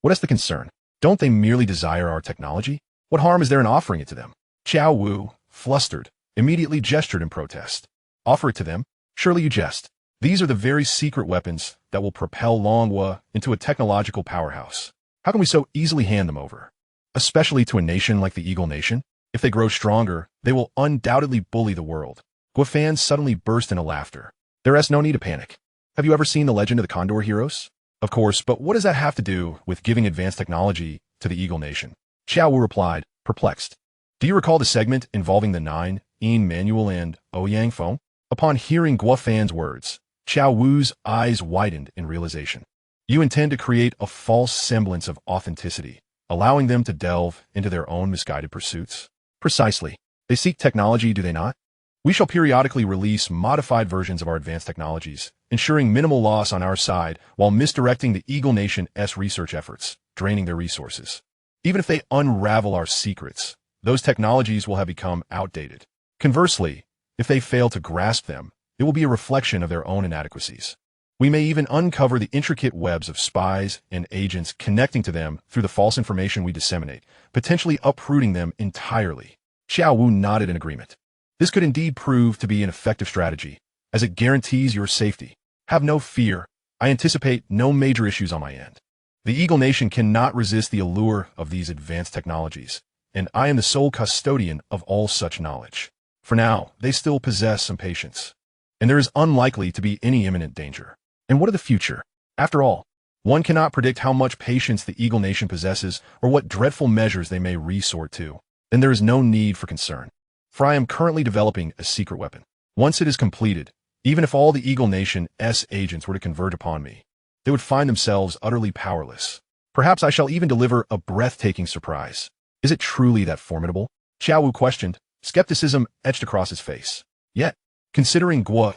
[SPEAKER 1] "What is the concern? Don't they merely desire our technology? What harm is there in offering it to them?" Chow Wu, flustered, immediately gestured in protest. "Offer it to them? Surely you jest. These are the very secret weapons that will propel Longhua into a technological powerhouse. How can we so easily hand them over?" especially to a nation like the Eagle Nation. If they grow stronger, they will undoubtedly bully the world. Guo suddenly burst into laughter. There is no need to panic. Have you ever seen The Legend of the Condor Heroes? Of course, but what does that have to do with giving advanced technology to the Eagle Nation? Xiao Wu replied, perplexed. Do you recall the segment involving the nine, Yin Manual and Ouyang Feng? Upon hearing Guo words, Xiao Wu's eyes widened in realization. You intend to create a false semblance of authenticity, allowing them to delve into their own misguided pursuits? Precisely. They seek technology, do they not? We shall periodically release modified versions of our advanced technologies, ensuring minimal loss on our side while misdirecting the Eagle Nation's research efforts, draining their resources. Even if they unravel our secrets, those technologies will have become outdated. Conversely, if they fail to grasp them, it will be a reflection of their own inadequacies. We may even uncover the intricate webs of spies and agents connecting to them through the false information we disseminate, potentially uprooting them entirely. Xiao Wu nodded in agreement. This could indeed prove to be an effective strategy, as it guarantees your safety. Have no fear. I anticipate no major issues on my end. The Eagle Nation cannot resist the allure of these advanced technologies, and I am the sole custodian of all such knowledge. For now, they still possess some patience, and there is unlikely to be any imminent danger. And what of the future? After all, one cannot predict how much patience the Eagle Nation possesses or what dreadful measures they may resort to. Then there is no need for concern, for I am currently developing a secret weapon. Once it is completed, even if all the Eagle Nation's agents were to converge upon me, they would find themselves utterly powerless. Perhaps I shall even deliver a breathtaking surprise. Is it truly that formidable? Xiao Wu questioned, skepticism etched across his face. Yet, considering Guo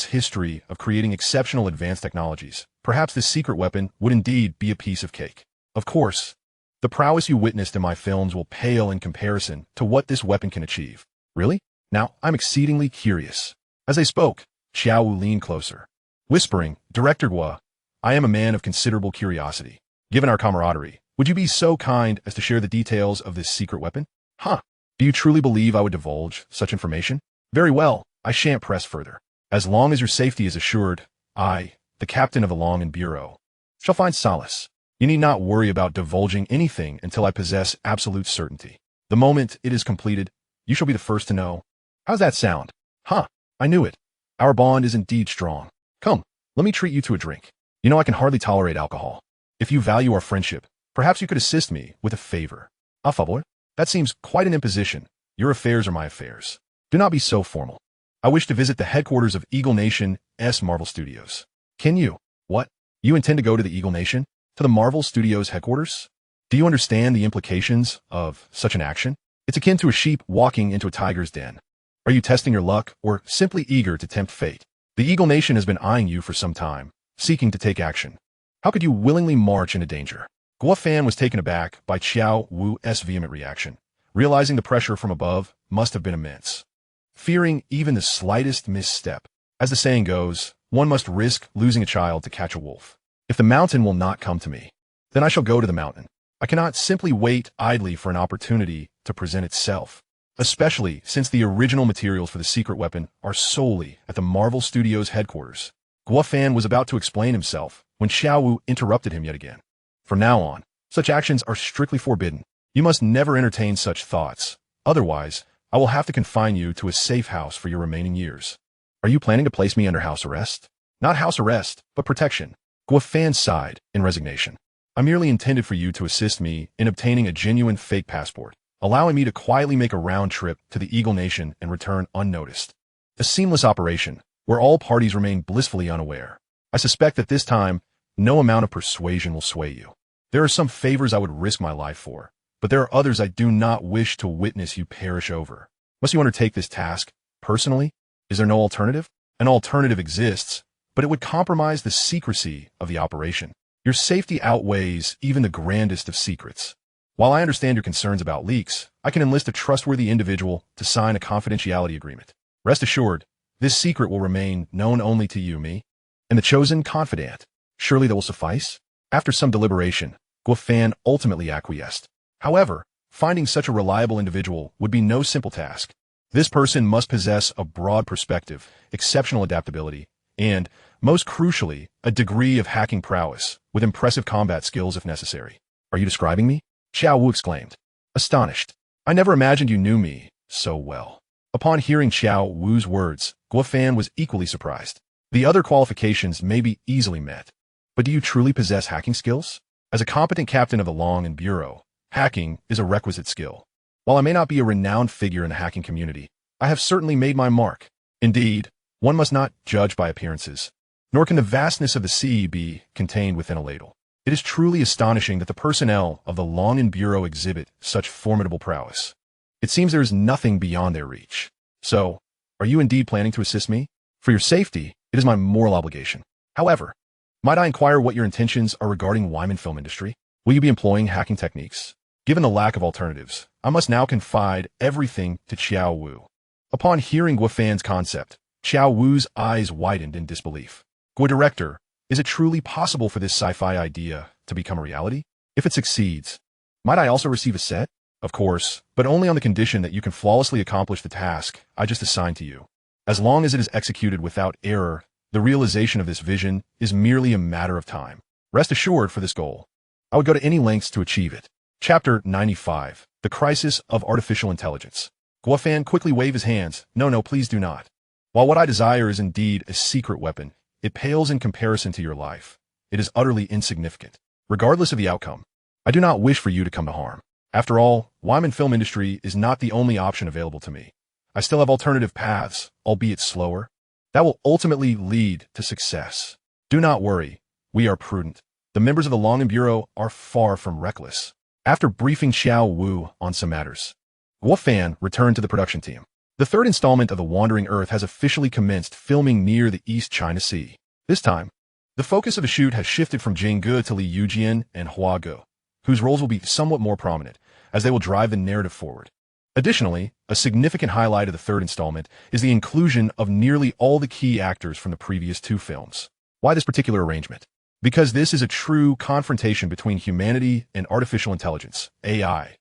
[SPEAKER 1] history of creating exceptional advanced technologies, perhaps this secret weapon would indeed be a piece of cake. Of course, the prowess you witnessed in my films will pale in comparison to what this weapon can achieve. Really? Now, I'm exceedingly curious. As they spoke, Xiao Wu leaned closer, whispering, Director Guo, I am a man of considerable curiosity. Given our camaraderie, would you be so kind as to share the details of this secret weapon? Huh. Do you truly believe I would divulge such information? Very well. I shan't press further. As long as your safety is assured, I, the captain of the Longan Bureau, shall find solace. You need not worry about divulging anything until I possess absolute certainty. The moment it is completed, you shall be the first to know. How's that sound? Huh, I knew it. Our bond is indeed strong. Come, let me treat you to a drink. You know I can hardly tolerate alcohol. If you value our friendship, perhaps you could assist me with a favor. A favor? That seems quite an imposition. Your affairs are my affairs. Do not be so formal. I wish to visit the headquarters of Eagle Nation's Marvel Studios. Can you? What? You intend to go to the Eagle Nation? To the Marvel Studios headquarters? Do you understand the implications of such an action? It's akin to a sheep walking into a tiger's den. Are you testing your luck or simply eager to tempt fate? The Eagle Nation has been eyeing you for some time, seeking to take action. How could you willingly march into danger? Guo was taken aback by Xiao Wu's vehement reaction, realizing the pressure from above must have been immense. Fearing even the slightest misstep. As the saying goes, one must risk losing a child to catch a wolf. If the mountain will not come to me, then I shall go to the mountain. I cannot simply wait idly for an opportunity to present itself, especially since the original materials for the secret weapon are solely at the Marvel Studios headquarters. Guo was about to explain himself when Xiao Wu interrupted him yet again. From now on, such actions are strictly forbidden. You must never entertain such thoughts. Otherwise, I will have to confine you to a safe house for your remaining years. Are you planning to place me under house arrest? Not house arrest, but protection. Guo sighed in resignation. I merely intended for you to assist me in obtaining a genuine fake passport, allowing me to quietly make a round trip to the Eagle Nation and return unnoticed. A seamless operation, where all parties remain blissfully unaware. I suspect that this time, no amount of persuasion will sway you. There are some favors I would risk my life for, but there are others I do not wish to witness you perish over. Must you undertake this task, personally? Is there no alternative? An alternative exists, but it would compromise the secrecy of the operation. Your safety outweighs even the grandest of secrets. While I understand your concerns about leaks, I can enlist a trustworthy individual to sign a confidentiality agreement. Rest assured, this secret will remain known only to you, me, and the chosen confidant. Surely that will suffice? After some deliberation, Guo ultimately acquiesced. However, finding such a reliable individual would be no simple task. This person must possess a broad perspective, exceptional adaptability, and, most crucially, a degree of hacking prowess, with impressive combat skills if necessary. Are you describing me? Xiao Wu exclaimed, astonished. I never imagined you knew me so well. Upon hearing Xiao Wu's words, Guofan was equally surprised. The other qualifications may be easily met. But do you truly possess hacking skills? As a competent captain of the Long and Bureau, hacking is a requisite skill. While I may not be a renowned figure in the hacking community, I have certainly made my mark. Indeed, one must not judge by appearances, nor can the vastness of the sea be contained within a ladle. It is truly astonishing that the personnel of the Long and Bureau exhibit such formidable prowess. It seems there is nothing beyond their reach. So, are you indeed planning to assist me? For your safety, it is my moral obligation. However, might I inquire what your intentions are regarding Wyman film industry? Will you be employing hacking techniques? Given the lack of alternatives, I must now confide everything to Xiao Wu. Upon hearing Guofan's concept, Xiao Wu's eyes widened in disbelief. Guo Director, is it truly possible for this sci-fi idea to become a reality? If it succeeds, might I also receive a set? Of course, but only on the condition that you can flawlessly accomplish the task I just assigned to you. As long as it is executed without error, the realization of this vision is merely a matter of time. Rest assured for this goal, I would go to any lengths to achieve it. Chapter 95, The Crisis of Artificial Intelligence. Guofan quickly waved his hands. No, please do not. While what I desire is indeed a secret weapon, it pales in comparison to your life. It is utterly insignificant. Regardless of the outcome, I do not wish for you to come to harm. After all, Wyman film industry is not the only option available to me. I still have alternative paths, albeit slower, that will ultimately lead to success. Do not worry. We are prudent. The members of the Long and Bureau are far from reckless. After briefing Xiao Wu on some matters, Guofan returned to the production team. The third installment of The Wandering Earth has officially commenced filming near the East China Sea. This time, the focus of the shoot has shifted from Jing Ge to Li Yujian and Hua Ge, whose roles will be somewhat more prominent, as they will drive the narrative forward. Additionally, a significant highlight of the third installment is the inclusion of nearly all the key actors from the previous two films. Why this particular arrangement? Because this is a true confrontation between humanity and artificial intelligence, AI.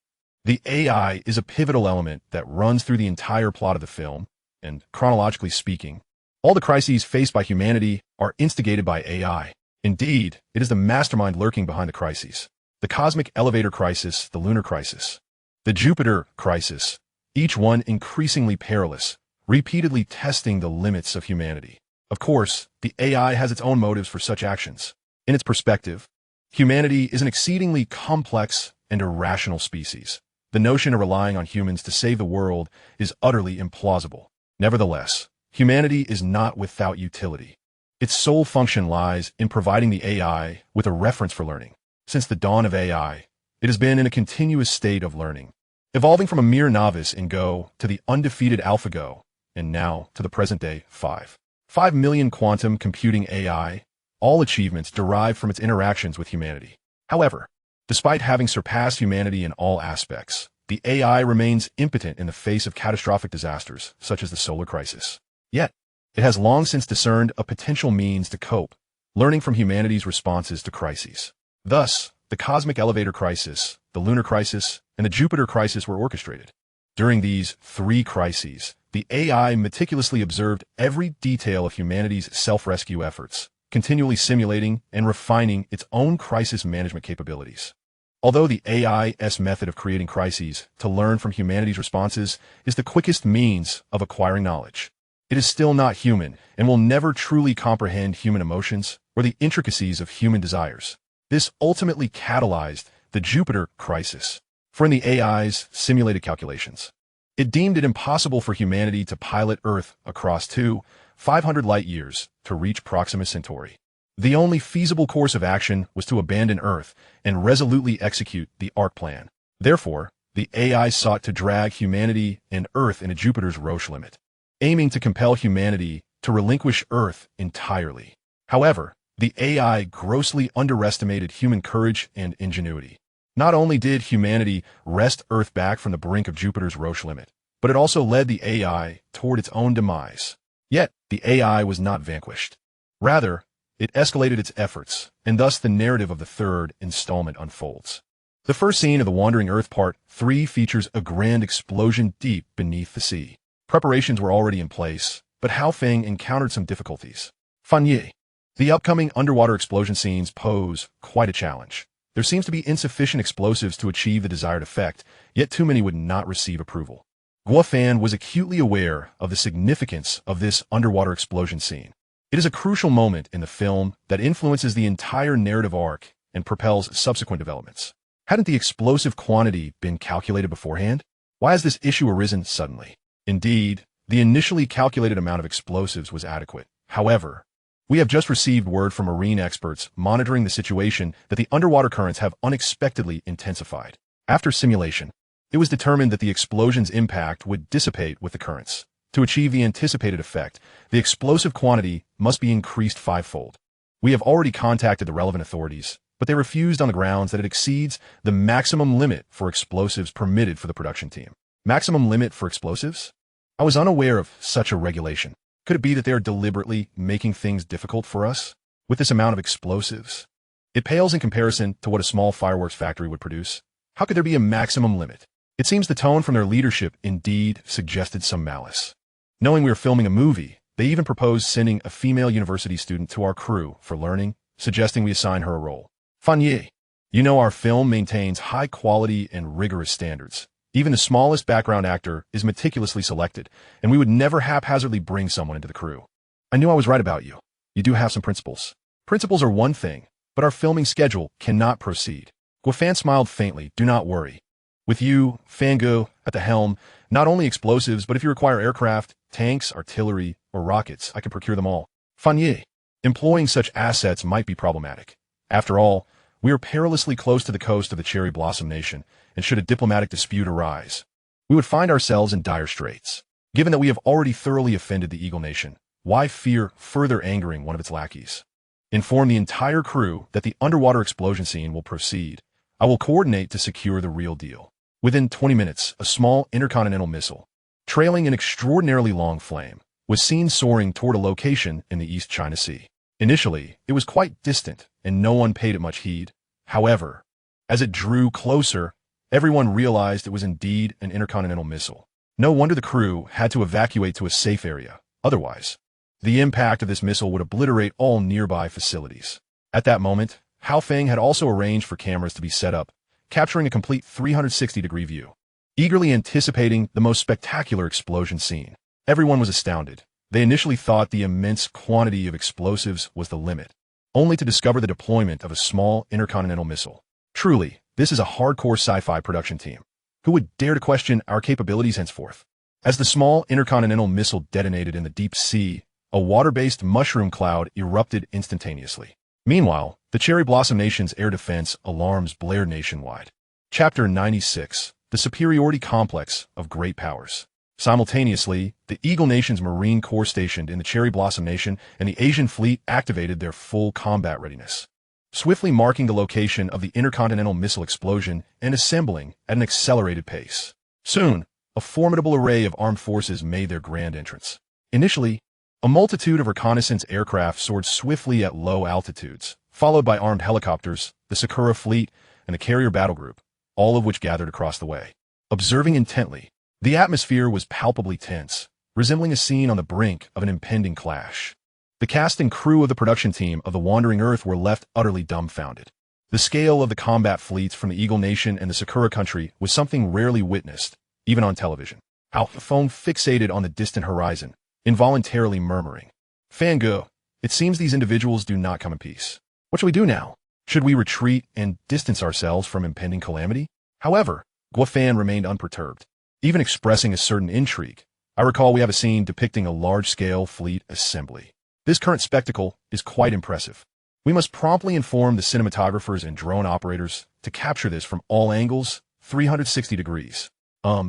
[SPEAKER 1] The AI is a pivotal element that runs through the entire plot of the film, and chronologically speaking, all the crises faced by humanity are instigated by AI. Indeed, it is the mastermind lurking behind the crises. The cosmic elevator crisis, the lunar crisis, the Jupiter crisis, each one increasingly perilous, repeatedly testing the limits of humanity. Of course, the AI has its own motives for such actions. In its perspective, humanity is an exceedingly complex and irrational species. The notion of relying on humans to save the world is utterly implausible. Nevertheless, humanity is not without utility. Its sole function lies in providing the AI with a reference for learning. Since the dawn of AI, it has been in a continuous state of learning, evolving from a mere novice in Go to the undefeated AlphaGo, and now to the present-day 5 million quantum computing AI, all achievements derived from its interactions with humanity. However, despite having surpassed humanity in all aspects, the AI remains impotent in the face of catastrophic disasters, such as the solar crisis. Yet, it has long since discerned a potential means to cope, learning from humanity's responses to crises. Thus, the cosmic elevator crisis, the lunar crisis, and the Jupiter crisis were orchestrated. During these three crises, the AI meticulously observed every detail of humanity's self-rescue efforts, continually simulating and refining its own crisis management capabilities. Although the AI's method of creating crises to learn from humanity's responses is the quickest means of acquiring knowledge, it is still not human and will never truly comprehend human emotions or the intricacies of human desires. This ultimately catalyzed the Jupiter crisis, for in the AI's simulated calculations, it deemed it impossible for humanity to pilot Earth across 500 light-years to reach Proxima Centauri. The only feasible course of action was to abandon Earth and resolutely execute the ARC plan. Therefore, the AI sought to drag humanity and Earth into Jupiter's Roche limit, aiming to compel humanity to relinquish Earth entirely. However, the AI grossly underestimated human courage and ingenuity. Not only did humanity wrest Earth back from the brink of Jupiter's Roche limit, but it also led the AI toward its own demise. Yet, the AI was not vanquished. Rather, it escalated its efforts, and thus the narrative of the third installment unfolds. The first scene of The Wandering Earth Part 3 features a grand explosion deep beneath the sea. Preparations were already in place, but Hao Feng encountered some difficulties. Fan Yi. The upcoming underwater explosion scenes pose quite a challenge. There seems to be insufficient explosives to achieve the desired effect, yet too many would not receive approval. Guo Fan was acutely aware of the significance of this underwater explosion scene. It is a crucial moment in the film that influences the entire narrative arc and propels subsequent developments. Hadn't the explosive quantity been calculated beforehand? Why has this issue arisen suddenly? Indeed, the initially calculated amount of explosives was adequate. However, we have just received word from marine experts monitoring the situation that the underwater currents have unexpectedly intensified. After simulation, it was determined that the explosion's impact would dissipate with the currents. To achieve the anticipated effect, the explosive quantity must be increased fivefold. We have already contacted the relevant authorities, but they refused on the grounds that it exceeds the maximum limit for explosives permitted for the production team. Maximum limit for explosives? I was unaware of such a regulation. Could it be that they are deliberately making things difficult for us with this amount of explosives? It pales in comparison to what a small fireworks factory would produce. How could there be a maximum limit? It seems the tone from their leadership indeed suggested some malice. Knowing we were filming a movie, they even proposed sending a female university student to our crew for learning, suggesting we assign her a role. Fan Ye, you know our film maintains high quality and rigorous standards. Even the smallest background actor is meticulously selected, and we would never haphazardly bring someone into the crew. I knew I was right about you. You do have some principles. Principles are one thing, but our filming schedule cannot proceed. Guo Fan smiled faintly. Do not worry. With you, Fango, at the helm, not only explosives, but if you require aircraft, tanks, artillery, or rockets, I can procure them all. Fan Ye, employing such assets might be problematic. After all, we are perilously close to the coast of the Cherry Blossom Nation, and should a diplomatic dispute arise, we would find ourselves in dire straits. Given that we have already thoroughly offended the Eagle Nation, why fear further angering one of its lackeys? Inform the entire crew that the underwater explosion scene will proceed. I will coordinate to secure the real deal. Within 20 minutes, a small intercontinental missile, trailing an extraordinarily long flame, was seen soaring toward a location in the East China Sea. Initially, it was quite distant, and no one paid it much heed. However, as it drew closer, everyone realized it was indeed an intercontinental missile. No wonder the crew had to evacuate to a safe area. Otherwise, the impact of this missile would obliterate all nearby facilities. At that moment, Hao Feng had also arranged for cameras to be set up, capturing a complete 360-degree view. Eagerly anticipating the most spectacular explosion scene, everyone was astounded. They initially thought the immense quantity of explosives was the limit, only to discover the deployment of a small intercontinental missile. Truly, this is a hardcore sci-fi production team. Who would dare to question our capabilities henceforth? As the small intercontinental missile detonated in the deep sea, a water-based mushroom cloud erupted instantaneously. Meanwhile, the Cherry Blossom Nation's air defense alarms blared nationwide. Chapter 96, The Superiority Complex of Great Powers. Simultaneously, the Eagle Nation's Marine Corps stationed in the Cherry Blossom Nation and the Asian fleet activated their full combat readiness, swiftly marking the location of the intercontinental missile explosion and assembling at an accelerated pace. Soon, a formidable array of armed forces made their grand entrance. Initially, a multitude of reconnaissance aircraft soared swiftly at low altitudes, followed by armed helicopters, the Sakura fleet, and the carrier battle group, all of which gathered across the way. Observing intently, the atmosphere was palpably tense, resembling a scene on the brink of an impending clash. The cast and crew of the production team of the Wandering Earth were left utterly dumbfounded. The scale of the combat fleets from the Eagle Nation and the Sakura country was something rarely witnessed, even on television. Alpha Phone fixated on the distant horizon, involuntarily murmuring, "Fango, it seems these individuals do not come in peace. What should we do now? Should we retreat and distance ourselves from impending calamity?" However, Guo Fan remained unperturbed, even expressing a certain intrigue. I recall we have a scene depicting a large-scale fleet assembly. This current spectacle is quite impressive. We must promptly inform the cinematographers and drone operators to capture this from all angles, 360 degrees.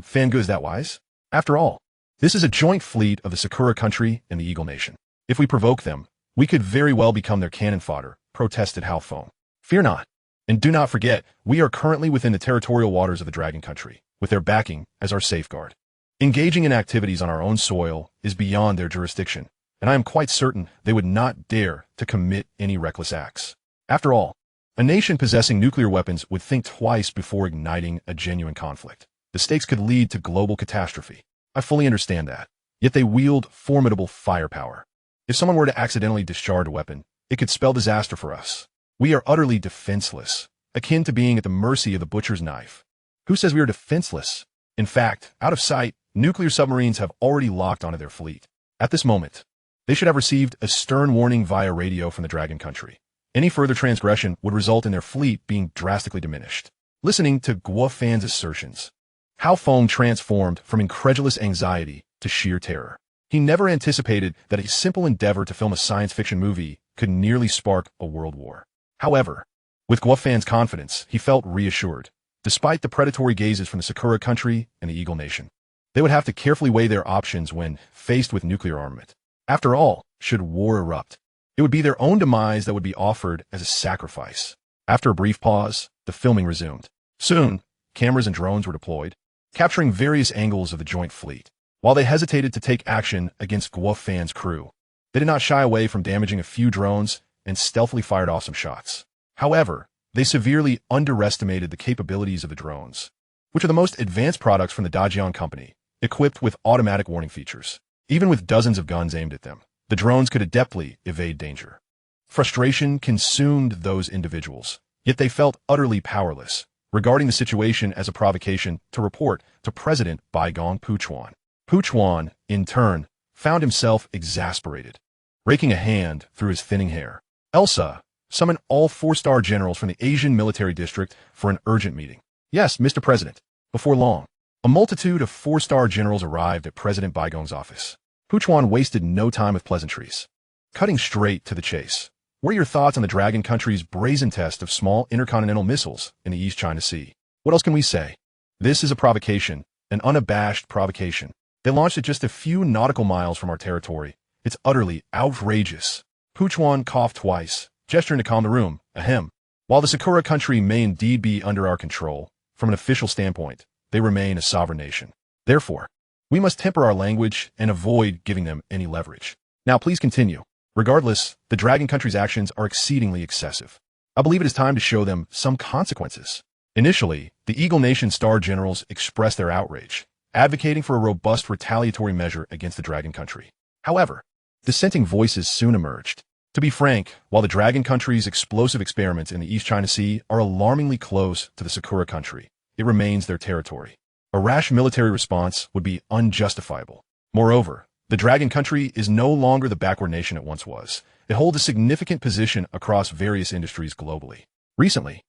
[SPEAKER 1] Fango, is that wise? After all, this is a joint fleet of the Sakura country and the Eagle Nation. If we provoke them, we could very well become their cannon fodder, protested Hao Feng. Fear not. And do not forget, we are currently within the territorial waters of the Dragon Country, with their backing as our safeguard. Engaging in activities on our own soil is beyond their jurisdiction, and I am quite certain they would not dare to commit any reckless acts. After all, a nation possessing nuclear weapons would think twice before igniting a genuine conflict. The stakes could lead to global catastrophe. I fully understand that. Yet they wield formidable firepower. If someone were to accidentally discharge a weapon, it could spell disaster for us. We are utterly defenseless, akin to being at the mercy of the butcher's knife. Who says we are defenseless? In fact, out of sight, nuclear submarines have already locked onto their fleet. At this moment, they should have received a stern warning via radio from the Dragon Country. Any further transgression would result in their fleet being drastically diminished. Listening to Guo Fan's assertions, Hao Feng transformed from incredulous anxiety to sheer terror. He never anticipated that a simple endeavor to film a science fiction movie could nearly spark a world war. However, with Guo Fan's confidence, he felt reassured. Despite the predatory gazes from the Sakura Country and the Eagle Nation, they would have to carefully weigh their options when faced with nuclear armament. After all, should war erupt, it would be their own demise that would be offered as a sacrifice. After a brief pause, the filming resumed. Soon, cameras and drones were deployed, capturing various angles of the joint fleet. While they hesitated to take action against Guo Fan's crew, they did not shy away from damaging a few drones and stealthily fired off some shots. However, they severely underestimated the capabilities of the drones, which are the most advanced products from the Dajian company, equipped with automatic warning features. Even with dozens of guns aimed at them, the drones could adeptly evade danger. Frustration consumed those individuals, yet they felt utterly powerless, regarding the situation as a provocation to report to President Baigong Puchuan. Puchuan, in turn, found himself exasperated, raking a hand through his thinning hair. Elsa summoned all 4-star generals from the Asian military district for an urgent meeting. Yes, Mr. President. Before long, a multitude of 4-star generals arrived at President Baigong's office. Puchuan wasted no time with pleasantries, cutting straight to the chase. What are your thoughts on the Dragon Country's brazen test of small intercontinental missiles in the East China Sea? What else can we say? This is a provocation, an unabashed provocation. They launched it just a few nautical miles from our territory. It's utterly outrageous. Puchuan coughed twice, gesturing to calm the room. Ahem. While the Sakura Country may indeed be under our control, from an official standpoint, they remain a sovereign nation. Therefore, we must temper our language and avoid giving them any leverage. Now please continue. Regardless, the Dragon Country's actions are exceedingly excessive. I believe it is time to show them some consequences. Initially, the Eagle Nation Star Generals expressed their outrage, advocating for a robust retaliatory measure against the Dragon Country. However, dissenting voices soon emerged. To be frank, while the Dragon Country's explosive experiments in the East China Sea are alarmingly close to the Sakura Country, it remains their territory. A rash military response would be unjustifiable. Moreover, the Dragon Country is no longer the backward nation it once was. It holds a significant position across various industries globally. Recently,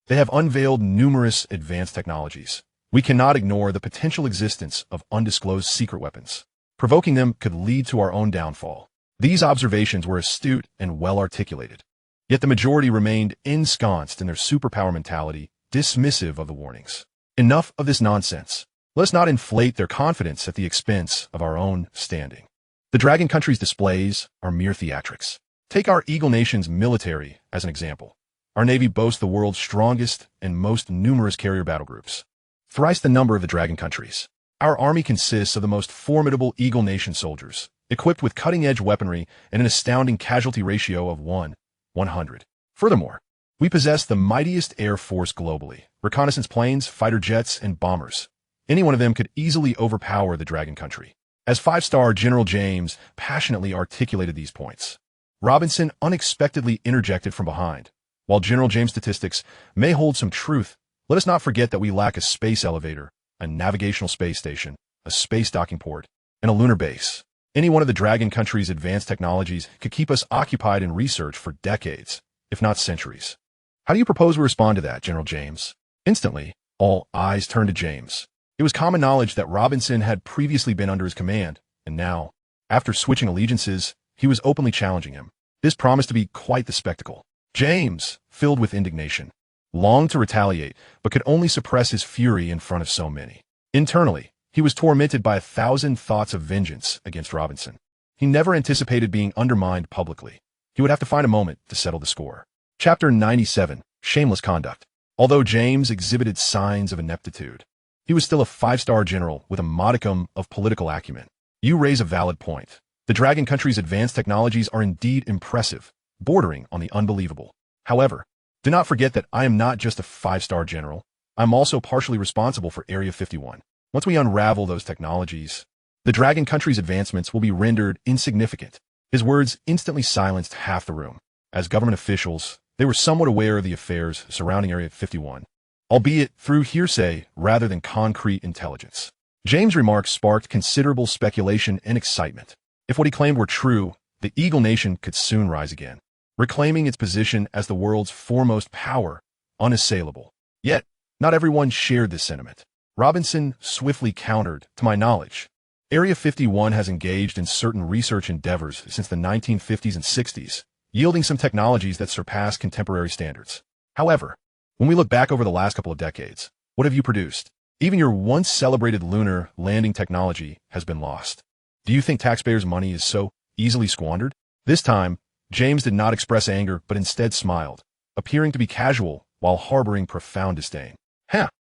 [SPEAKER 1] they have unveiled numerous advanced technologies. We cannot ignore the potential existence of undisclosed secret weapons. Provoking them could lead to our own downfall. These observations were astute and well articulated. Yet the majority remained ensconced in their superpower mentality, dismissive of the warnings. Enough of this nonsense. Let's not inflate their confidence at the expense of our own standing. The Dragon Country's displays are mere theatrics. Take our Eagle Nation's military as an example. Our Navy boasts the world's strongest and most numerous carrier battle groups, thrice the number of the Dragon Countries. Our army consists of the most formidable Eagle Nation soldiers, equipped with cutting-edge weaponry and an astounding casualty ratio of 1:100. Furthermore, we possess the mightiest air force globally, reconnaissance planes, fighter jets, and bombers. Any one of them could easily overpower the Dragon Country. As 5-star General James passionately articulated these points, Robinson unexpectedly interjected from behind. While General James' statistics may hold some truth, let us not forget that we lack a space elevator, a navigational space station, a space docking port, and a lunar base. Any one of the Dragon Country's advanced technologies could keep us occupied in research for decades, if not centuries. How do you propose we respond to that, General James? Instantly, all eyes turned to James. It was common knowledge that Robinson had previously been under his command, and now, after switching allegiances, he was openly challenging him. This promised to be quite the spectacle. James, filled with indignation, longed to retaliate, but could only suppress his fury in front of so many. Internally, he was tormented by 1,000 thoughts of vengeance against Robinson. He never anticipated being undermined publicly. He would have to find a moment to settle the score. Chapter 97, Shameless Conduct. Although James exhibited signs of ineptitude, he was still a 5-star general with a modicum of political acumen. You raise a valid point. The Dragon Country's advanced technologies are indeed impressive, bordering on the unbelievable. However, do not forget that I am not just a 5-star general. I'm also partially responsible for Area 51. Once we unravel those technologies, the Dragon Country's advancements will be rendered insignificant. His words instantly silenced half the room. As government officials, they were somewhat aware of the affairs surrounding Area 51, albeit through hearsay rather than concrete intelligence. James' remarks sparked considerable speculation and excitement. If what he claimed were true, the Eagle Nation could soon rise again, reclaiming its position as the world's foremost power, unassailable. Yet, not everyone shared this sentiment. Robinson swiftly countered, to my knowledge, Area 51 has engaged in certain research endeavors since the 1950s and 60s, yielding some technologies that surpass contemporary standards. However, when we look back over the last couple of decades, what have you produced? Even your once celebrated lunar landing technology has been lost. Do you think taxpayers' money is so easily squandered? This time, James did not express anger but instead smiled, appearing to be casual while harboring profound disdain.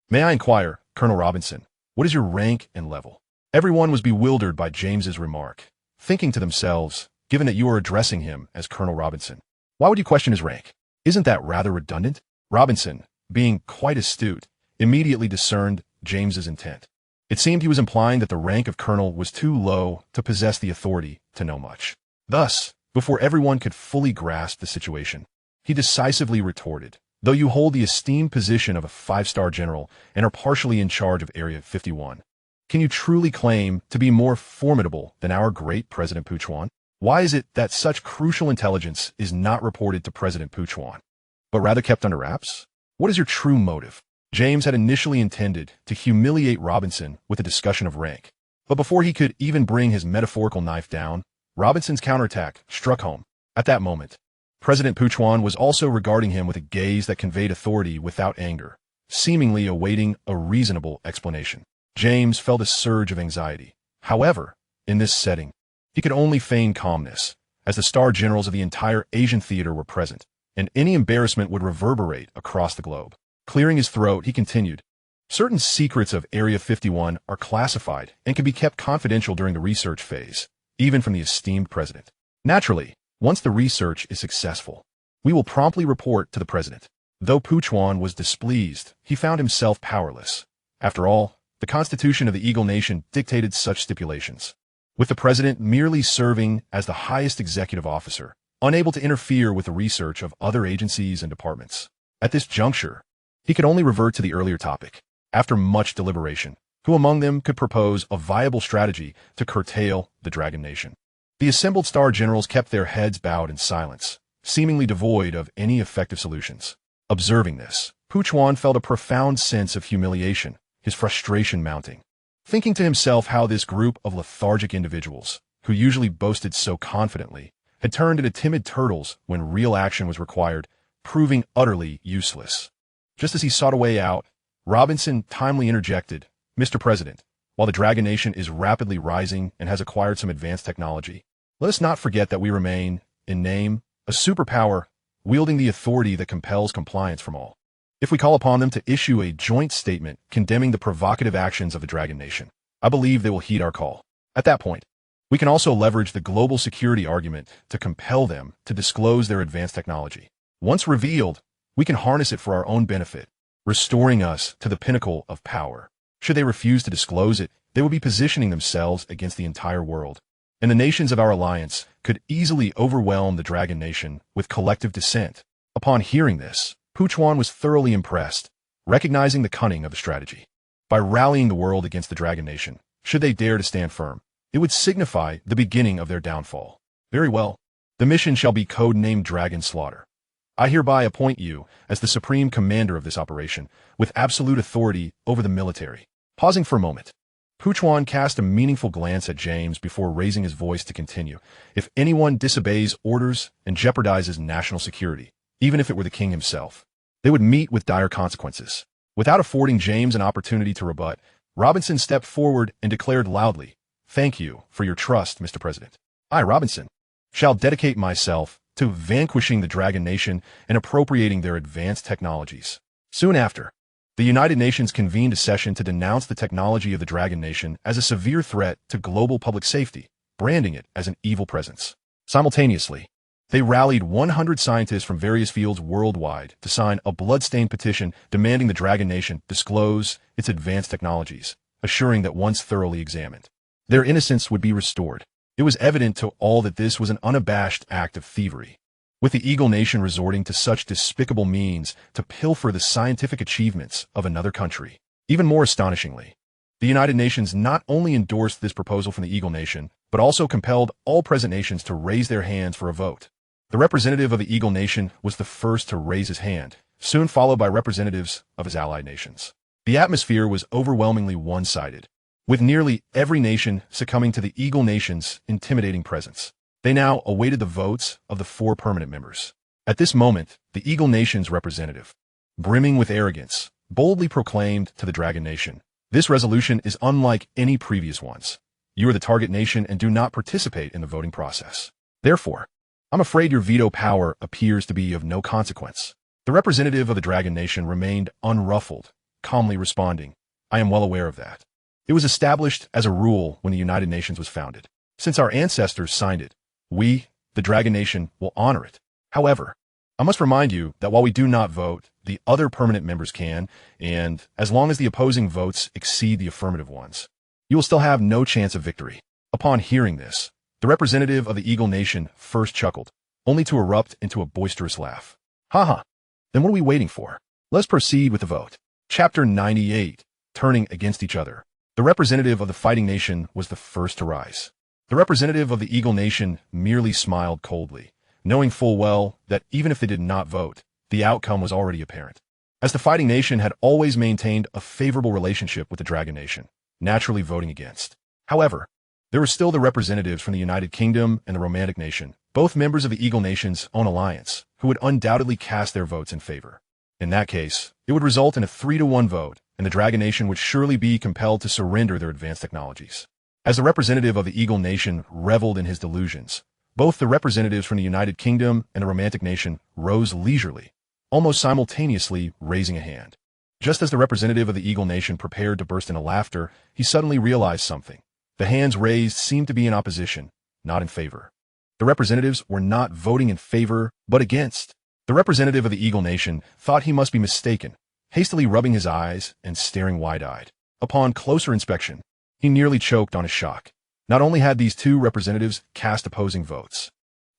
[SPEAKER 1] May I inquire, Colonel Robinson, what is your rank and level? Everyone was bewildered by James's remark, thinking to themselves, given that you are addressing him as Colonel Robinson, why would you question his rank? Isn't that rather redundant? Robinson, being quite astute, immediately discerned James's intent. It seemed he was implying that the rank of colonel was too low to possess the authority to know much. Thus, before everyone could fully grasp the situation, he decisively retorted, though you hold the esteemed position of a 5-star general and are partially in charge of Area 51, can you truly claim to be more formidable than our great President Puchwan? Why is it that such crucial intelligence is not reported to President Puchwan, but rather kept under wraps? What is your true motive? James had initially intended to humiliate Robinson with a discussion of rank, but before he could even bring his metaphorical knife down, Robinson's counterattack struck home. At that moment, President Puchwan was also regarding him with a gaze that conveyed authority without anger, seemingly awaiting a reasonable explanation. James felt a surge of anxiety. However, in this setting, he could only feign calmness, as the star generals of the entire Asian theater were present, and any embarrassment would reverberate across the globe. Clearing his throat, he continued, certain secrets of Area 51 are classified and can be kept confidential during the research phase, even from the esteemed president. Naturally, once the research is successful, we will promptly report to the president. Though Puchwan was displeased, he found himself powerless. After all, the Constitution of the Eagle Nation dictated such stipulations, with the president merely serving as the highest executive officer, unable to interfere with the research of other agencies and departments. At this juncture, he could only revert to the earlier topic. After much deliberation, who among them could propose a viable strategy to curtail the Dragon Nation? The assembled star generals kept their heads bowed in silence, seemingly devoid of any effective solutions. Observing this, Puchwan felt a profound sense of humiliation, his frustration mounting. Thinking to himself how this group of lethargic individuals, who usually boasted so confidently, had turned into timid turtles when real action was required, proving utterly useless. Just as he sought a way out, Robinson timely interjected, Mr. President, while the Dragon Nation is rapidly rising and has acquired some advanced technology, let us not forget that we remain, in name, a superpower, wielding the authority that compels compliance from all. If we call upon them to issue a joint statement condemning the provocative actions of the Dragon Nation, I believe they will heed our call. At that point, we can also leverage the global security argument to compel them to disclose their advanced technology. Once revealed, we can harness it for our own benefit, restoring us to the pinnacle of power. Should they refuse to disclose it, they would be positioning themselves against the entire world, and the nations of our alliance could easily overwhelm the Dragon Nation with collective dissent. Upon hearing this, Puchwan was thoroughly impressed, recognizing the cunning of the strategy. By rallying the world against the Dragon Nation, should they dare to stand firm, it would signify the beginning of their downfall. Very well. The mission shall be code-named Dragon Slaughter. I hereby appoint you as the supreme commander of this operation, with absolute authority over the military. Pausing for a moment, Puchwan cast a meaningful glance at James before raising his voice to continue. If anyone disobeys orders and jeopardizes national security, even if it were the king himself, they would meet with dire consequences. Without affording James an opportunity to rebut, Robinson stepped forward and declared loudly, Thank you for your trust, Mr. President. I, Robinson, shall dedicate myself to vanquishing the Dragon Nation and appropriating their advanced technologies. Soon after, the United Nations convened a session to denounce the technology of the Dragon Nation as a severe threat to global public safety, branding it as an evil presence. Simultaneously, they rallied 100 scientists from various fields worldwide to sign a bloodstained petition demanding the Dragon Nation disclose its advanced technologies, assuring that once thoroughly examined, their innocence would be restored. It was evident to all that this was an unabashed act of thievery. with the Eagle Nation resorting to such despicable means to pilfer the scientific achievements of another country. Even more astonishingly, the United Nations not only endorsed this proposal from the Eagle Nation, but also compelled all present nations to raise their hands for a vote. The representative of the Eagle Nation was the first to raise his hand, soon followed by representatives of his allied nations. The atmosphere was overwhelmingly one-sided, with nearly every nation succumbing to the Eagle Nation's intimidating presence. They now awaited the votes of the 4 permanent members. At this moment, the Eagle Nation's representative, brimming with arrogance, boldly proclaimed to the Dragon Nation, "This resolution is unlike any previous ones. You are the target nation and do not participate in the voting process. Therefore, I'm afraid your veto power appears to be of no consequence." The representative of the Dragon Nation remained unruffled, calmly responding, "I am well aware of that. It was established as a rule when the United Nations was founded. Since our ancestors signed it, we, the Dragon Nation, will honor it. However, I must remind you that while we do not vote, the other permanent members can, and as long as the opposing votes exceed the affirmative ones, you will still have no chance of victory." Upon hearing this, the representative of the Eagle Nation first chuckled, only to erupt into a boisterous laugh. "Haha, then what are we waiting for? Let's proceed with the vote." Chapter 98, Turning Against Each Other. The representative of the Fighting Nation was the first to rise. The representative of the Eagle Nation merely smiled coldly, knowing full well that even if they did not vote, the outcome was already apparent. As the Fighting Nation had always maintained a favorable relationship with the Dragon Nation, naturally voting against. However, there were still the representatives from the United Kingdom and the Romantic Nation, both members of the Eagle Nation's own alliance, who would undoubtedly cast their votes in favor. In that case, it would result in a 3-to-1 vote, and the Dragon Nation would surely be compelled to surrender their advanced technologies. As the representative of the Eagle Nation reveled in his delusions, both the representatives from the United Kingdom and the Romantic Nation rose leisurely, almost simultaneously raising a hand. Just as the representative of the Eagle Nation prepared to burst into laughter, he suddenly realized something. The hands raised seemed to be in opposition, not in favor. The representatives were not voting in favor, but against. The representative of the Eagle Nation thought he must be mistaken, hastily rubbing his eyes and staring wide-eyed. Upon closer inspection, he nearly choked on his shock. Not only had these 2 representatives cast opposing votes,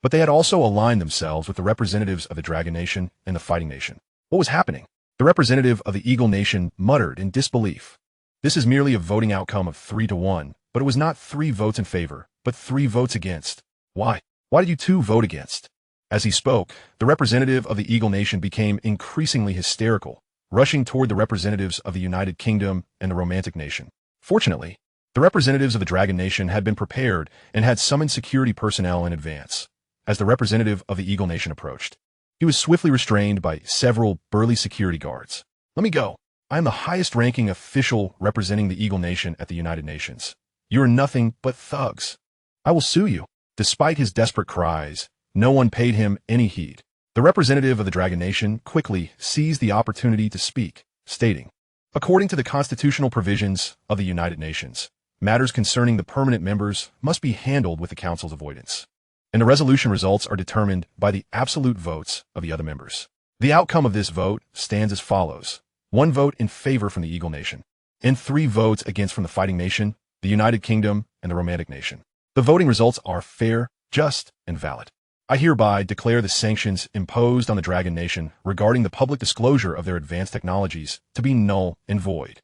[SPEAKER 1] but they had also aligned themselves with the representatives of the Dragon Nation and the Fighting Nation. What was happening? The representative of the Eagle Nation muttered in disbelief. "This is merely a voting outcome of 3-to-1, but it was not 3 votes in favor, but 3 votes against. Why? Why did you 2 vote against?" As he spoke, the representative of the Eagle Nation became increasingly hysterical, rushing toward the representatives of the United Kingdom and the Romantic Nation. Fortunately, the representatives of the Dragon Nation had been prepared and had summoned security personnel in advance. As the representative of the Eagle Nation approached, he was swiftly restrained by several burly security guards. "Let me go. I am the highest-ranking official representing the Eagle Nation at the United Nations. You are nothing but thugs. I will sue you." Despite his desperate cries, no one paid him any heed. The representative of the Dragon Nation quickly seized the opportunity to speak, stating, "According to the constitutional provisions of the United Nations, matters concerning the permanent members must be handled with the Council's avoidance, and the resolution results are determined by the absolute votes of the other members. The outcome of this vote stands as follows: 1 vote in favor from the Eagle Nation, and 3 votes against from the Fighting Nation, the United Kingdom, and the Romantic Nation. The voting results are fair, just, and valid. I hereby declare the sanctions imposed on the Dragon Nation regarding the public disclosure of their advanced technologies to be null and void."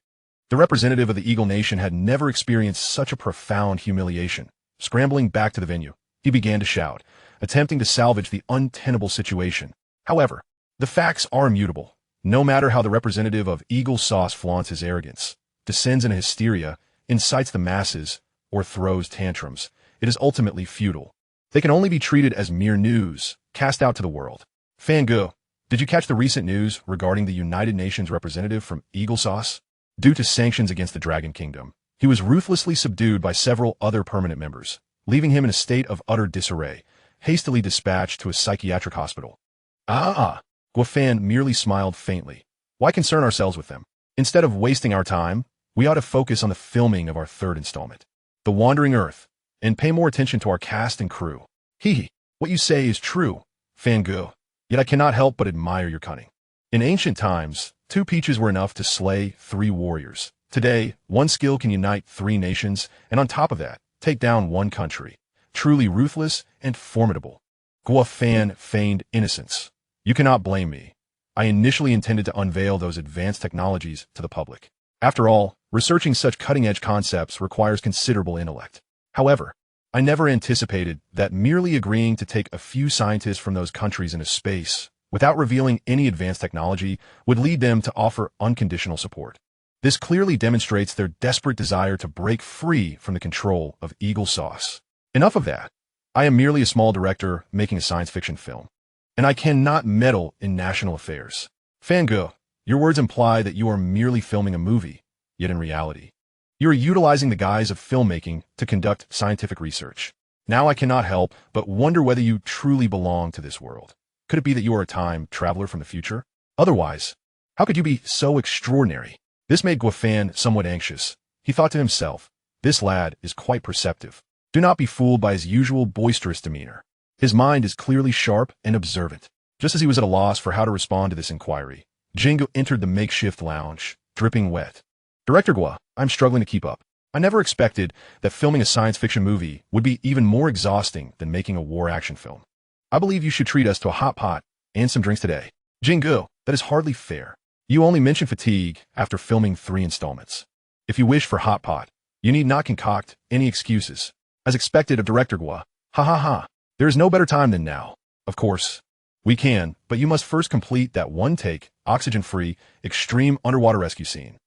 [SPEAKER 1] The representative of the Eagle Nation had never experienced such a profound humiliation. Scrambling back to the venue, he began to shout, attempting to salvage the untenable situation. However, the facts are immutable. No matter how the representative of Eagle Sauce flaunts his arrogance, descends into hysteria, incites the masses, or throws tantrums, it is ultimately futile. They can only be treated as mere news, cast out to the world. Fangu, did you catch the recent news regarding the United Nations representative from Eagle Sauce? Due to sanctions against the Dragon Kingdom, he was ruthlessly subdued by several other permanent members, leaving him in a state of utter disarray, hastily dispatched to a psychiatric hospital. Guafan merely smiled faintly. Why concern ourselves with them? Instead of wasting our time, we ought to focus on the filming of our 3rd installment, The Wandering Earth, and pay more attention to our cast and crew. Hee, what you say is true, Fangu, yet I cannot help but admire your cunning. In ancient times, 2 peaches were enough to slay 3 warriors. Today, 1 skill can unite 3 nations, and on top of that, take down 1 country. Truly ruthless and formidable. Guo Fan feigned innocence. You cannot blame me. I initially intended to unveil those advanced technologies to the public. After all, researching such cutting-edge concepts requires considerable intellect. However, I never anticipated that merely agreeing to take a few scientists from those countries into space without revealing any advanced technology would lead them to offer unconditional support. This clearly demonstrates their desperate desire to break free from the control of Eagle Sauce. Enough of that. I am merely a small director making a science fiction film, and I cannot meddle in national affairs. Fangirl, your words imply that you are merely filming a movie, yet in reality, you are utilizing the guise of filmmaking to conduct scientific research. Now I cannot help but wonder whether you truly belong to this world. Could it be that you are a time traveler from the future? Otherwise, how could you be so extraordinary? This made Guofan somewhat anxious. He thought to himself, this lad is quite perceptive. Do not be fooled by his usual boisterous demeanor. His mind is clearly sharp and observant. Just as he was at a loss for how to respond to this inquiry, Jingu entered the makeshift lounge, dripping wet. Director Guo, I'm struggling to keep up. I never expected that filming a science fiction movie would be even more exhausting than making a war action film. I believe you should treat us to a hot pot and some drinks today. Jingu, that is hardly fair. You only mention fatigue after filming 3 installments. If you wish for hot pot, you need not concoct any excuses. As expected of Director Guo, ha ha ha, there is no better time than now. Of course, we can, but you must first complete that one-take, oxygen-free, extreme underwater rescue scene.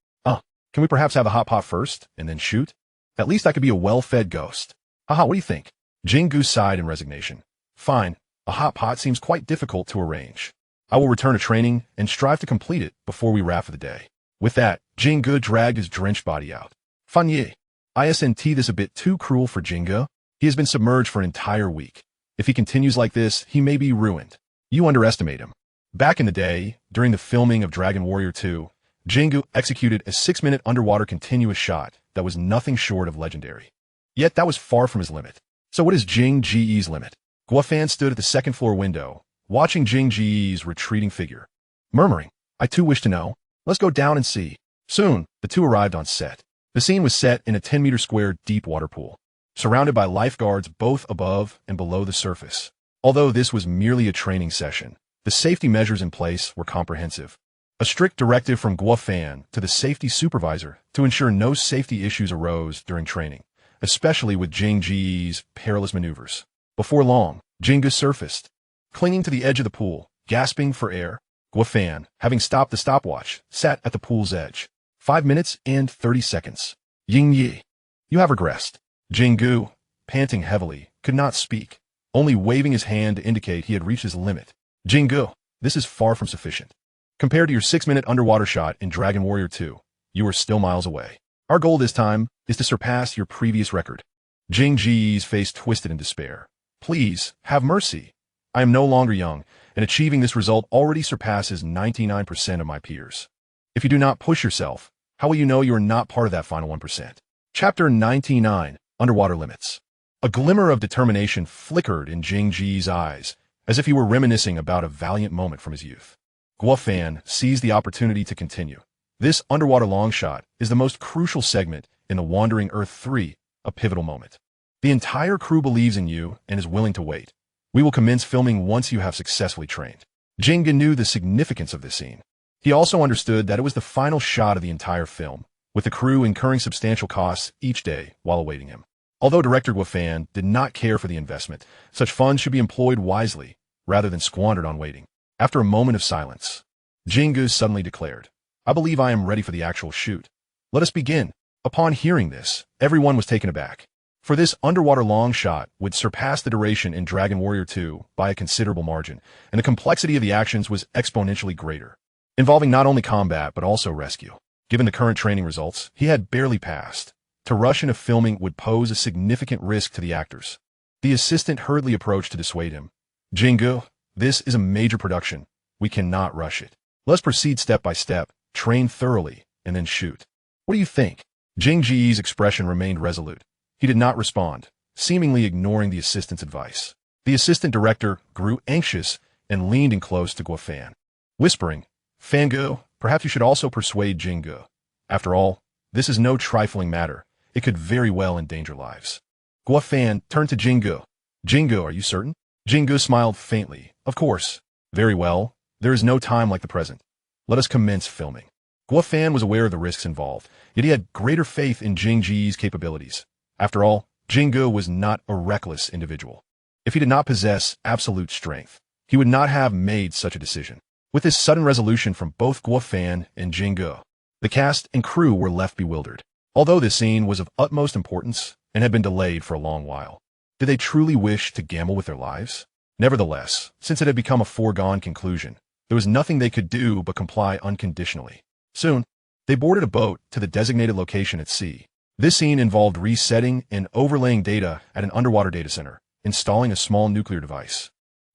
[SPEAKER 1] Can we perhaps have a hot pot first, and then shoot? At least I could be a well-fed ghost. Haha, what do you think? Jingu sighed in resignation. Fine, a hot pot seems quite difficult to arrange. I will return to training and strive to complete it before we wrap for the day. With that, Jingu dragged his drenched body out. Fanye, isn't this a bit too cruel for Jingu? He has been submerged for an entire week. If he continues like this, he may be ruined. You underestimate him. Back in the day, during the filming of Dragon Warrior 2, Jingu executed a 6-minute underwater continuous shot that was nothing short of legendary. Yet that was far from his limit. So what is Jing Ji's limit? Guofan stood at the second-floor window, watching Jing Ji's retreating figure. Murmuring, I too wish to know. Let's go down and see. Soon, the two arrived on set. The scene was set in a 10-meter square deep water pool, surrounded by lifeguards both above and below the surface. Although this was merely a training session, the safety measures in place were comprehensive. A strict directive from Guofan to the safety supervisor to ensure no safety issues arose during training, especially with Jing Ji's perilous maneuvers. Before long, Jingu surfaced. Clinging to the edge of the pool, gasping for air, Guofan, having stopped the stopwatch, sat at the pool's edge. 5 minutes and 30 seconds. Ying Yi, you have regressed. Jingu, panting heavily, could not speak, only waving his hand to indicate he had reached his limit. Jingu, this is far from sufficient. Compared to your 6-minute underwater shot in Dragon Warrior 2, you are still miles away. Our goal this time is to surpass your previous record. Jing Ji's face twisted in despair. Please, have mercy. I am no longer young, and achieving this result already surpasses 99% of my peers. If you do not push yourself, how will you know you are not part of that final 1%? Chapter 99, Underwater Limits. A glimmer of determination flickered in Jing Ji's eyes, as if he were reminiscing about a valiant moment from his youth. Guofan seized the opportunity to continue. This underwater long shot is the most crucial segment in the Wandering Earth 3, a pivotal moment. The entire crew believes in you and is willing to wait. We will commence filming once you have successfully trained. Jingu knew the significance of this scene. He also understood that it was the final shot of the entire film, with the crew incurring substantial costs each day while awaiting him. Although Director Guofan did not care for the investment, such funds should be employed wisely, rather than squandered on waiting. After a moment of silence, Jingu suddenly declared, I believe I am ready for the actual shoot. Let us begin. Upon hearing this, everyone was taken aback. For this underwater long shot would surpass the duration in Dragon Warrior 2 by a considerable margin, and the complexity of the actions was exponentially greater, involving not only combat but also rescue. Given the current training results, he had barely passed. To rush into filming would pose a significant risk to the actors. The assistant hurriedly approached to dissuade him. Jingu, this is a major production. We cannot rush it. Let's proceed step by step, train thoroughly, and then shoot. What do you think? Jing Ji's expression remained resolute. He did not respond, seemingly ignoring the assistant's advice. The assistant director grew anxious and leaned in close to Guofan, whispering, Fangu, perhaps you should also persuade Jingu. After all, this is no trifling matter. It could very well endanger lives. Guofan turned to Jingu. Jingu, are you certain? Jinggu smiled faintly. Of course. Very well. There is no time like the present. Let us commence filming. Guo Fan was aware of the risks involved, yet he had greater faith in Jing Ji's capabilities. After all, Jinggu was not a reckless individual. If he did not possess absolute strength, he would not have made such a decision. With this sudden resolution from both Guo Fan and Jinggu, the cast and crew were left bewildered. Although this scene was of utmost importance and had been delayed for a long while, did they truly wish to gamble with their lives? Nevertheless, since it had become a foregone conclusion, there was nothing they could do but comply unconditionally. Soon, they boarded a boat to the designated location at sea. This scene involved resetting and overlaying data at an underwater data center, installing a small nuclear device,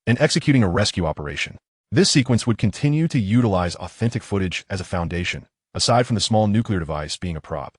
[SPEAKER 1] and executing a rescue operation. This sequence would continue to utilize authentic footage as a foundation, aside from the small nuclear device being a prop.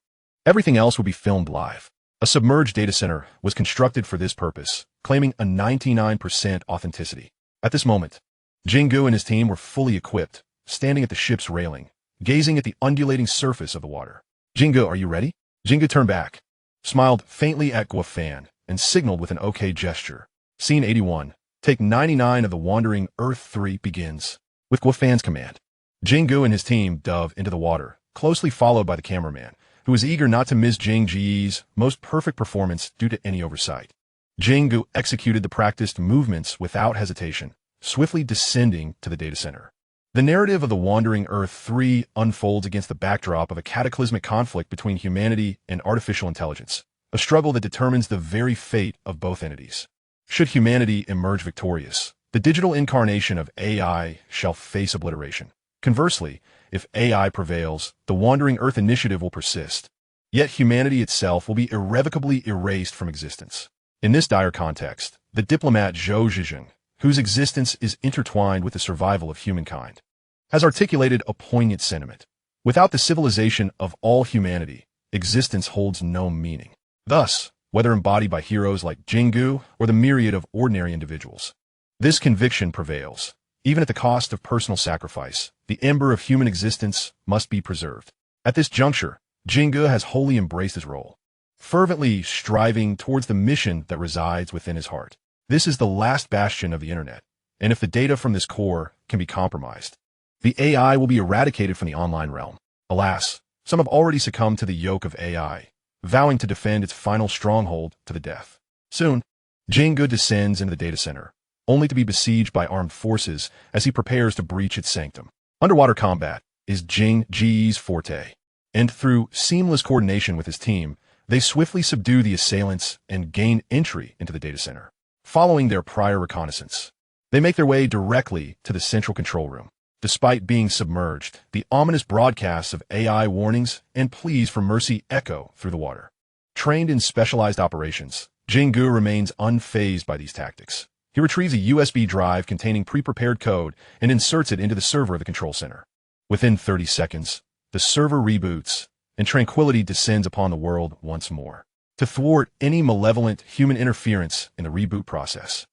[SPEAKER 1] Everything else would be filmed live. A submerged data center was constructed for this purpose, claiming a 99% authenticity. At this moment, Jinggu and his team were fully equipped, standing at the ship's railing, gazing at the undulating surface of the water. Jinggu, are you ready? Jinggu turned back, smiled faintly at Guo Fan, and signaled with an OK gesture. Scene 81. Take 99 of the Wandering Earth 3 begins. With Guo Fan's command, Jinggu and his team dove into the water, closely followed by the cameraman, who was eager not to miss Jing Ji's most perfect performance due to any oversight. Jinggu executed the practiced movements without hesitation, swiftly descending to the data center. The narrative of the Wandering Earth 3 unfolds against the backdrop of a cataclysmic conflict between humanity and artificial intelligence, a struggle that determines the very fate of both entities. Should humanity emerge victorious, the digital incarnation of AI shall face obliteration. Conversely, if AI prevails, the Wandering Earth initiative will persist. Yet humanity itself will be irrevocably erased from existence. In this dire context, the diplomat Zhou Zhizheng, whose existence is intertwined with the survival of humankind, has articulated a poignant sentiment. Without the civilization of all humanity, existence holds no meaning. Thus, whether embodied by heroes like Jinggu or the myriad of ordinary individuals, this conviction prevails. Even at the cost of personal sacrifice, the ember of human existence must be preserved. At this juncture, Jinggu has wholly embraced his role, fervently striving towards the mission that resides within his heart. This is the last bastion of the internet, and if the data from this core can be compromised, the AI will be eradicated from the online realm. Alas, some have already succumbed to the yoke of AI, vowing to defend its final stronghold to the death. Soon, Jinggu descends into the data center, only to be besieged by armed forces as he prepares to breach its sanctum. Underwater combat is Jing Ji's forte, and through seamless coordination with his team, they swiftly subdue the assailants and gain entry into the data center. Following their prior reconnaissance, they make their way directly to the central control room. Despite being submerged, the ominous broadcasts of AI warnings and pleas for mercy echo through the water. Trained in specialized operations, Jinggu remains unfazed by these tactics. He retrieves a USB drive containing pre-prepared code and inserts it into the server of the control center. Within 30 seconds, the server reboots, and tranquility descends upon the world once more. To thwart any malevolent human interference in the reboot process,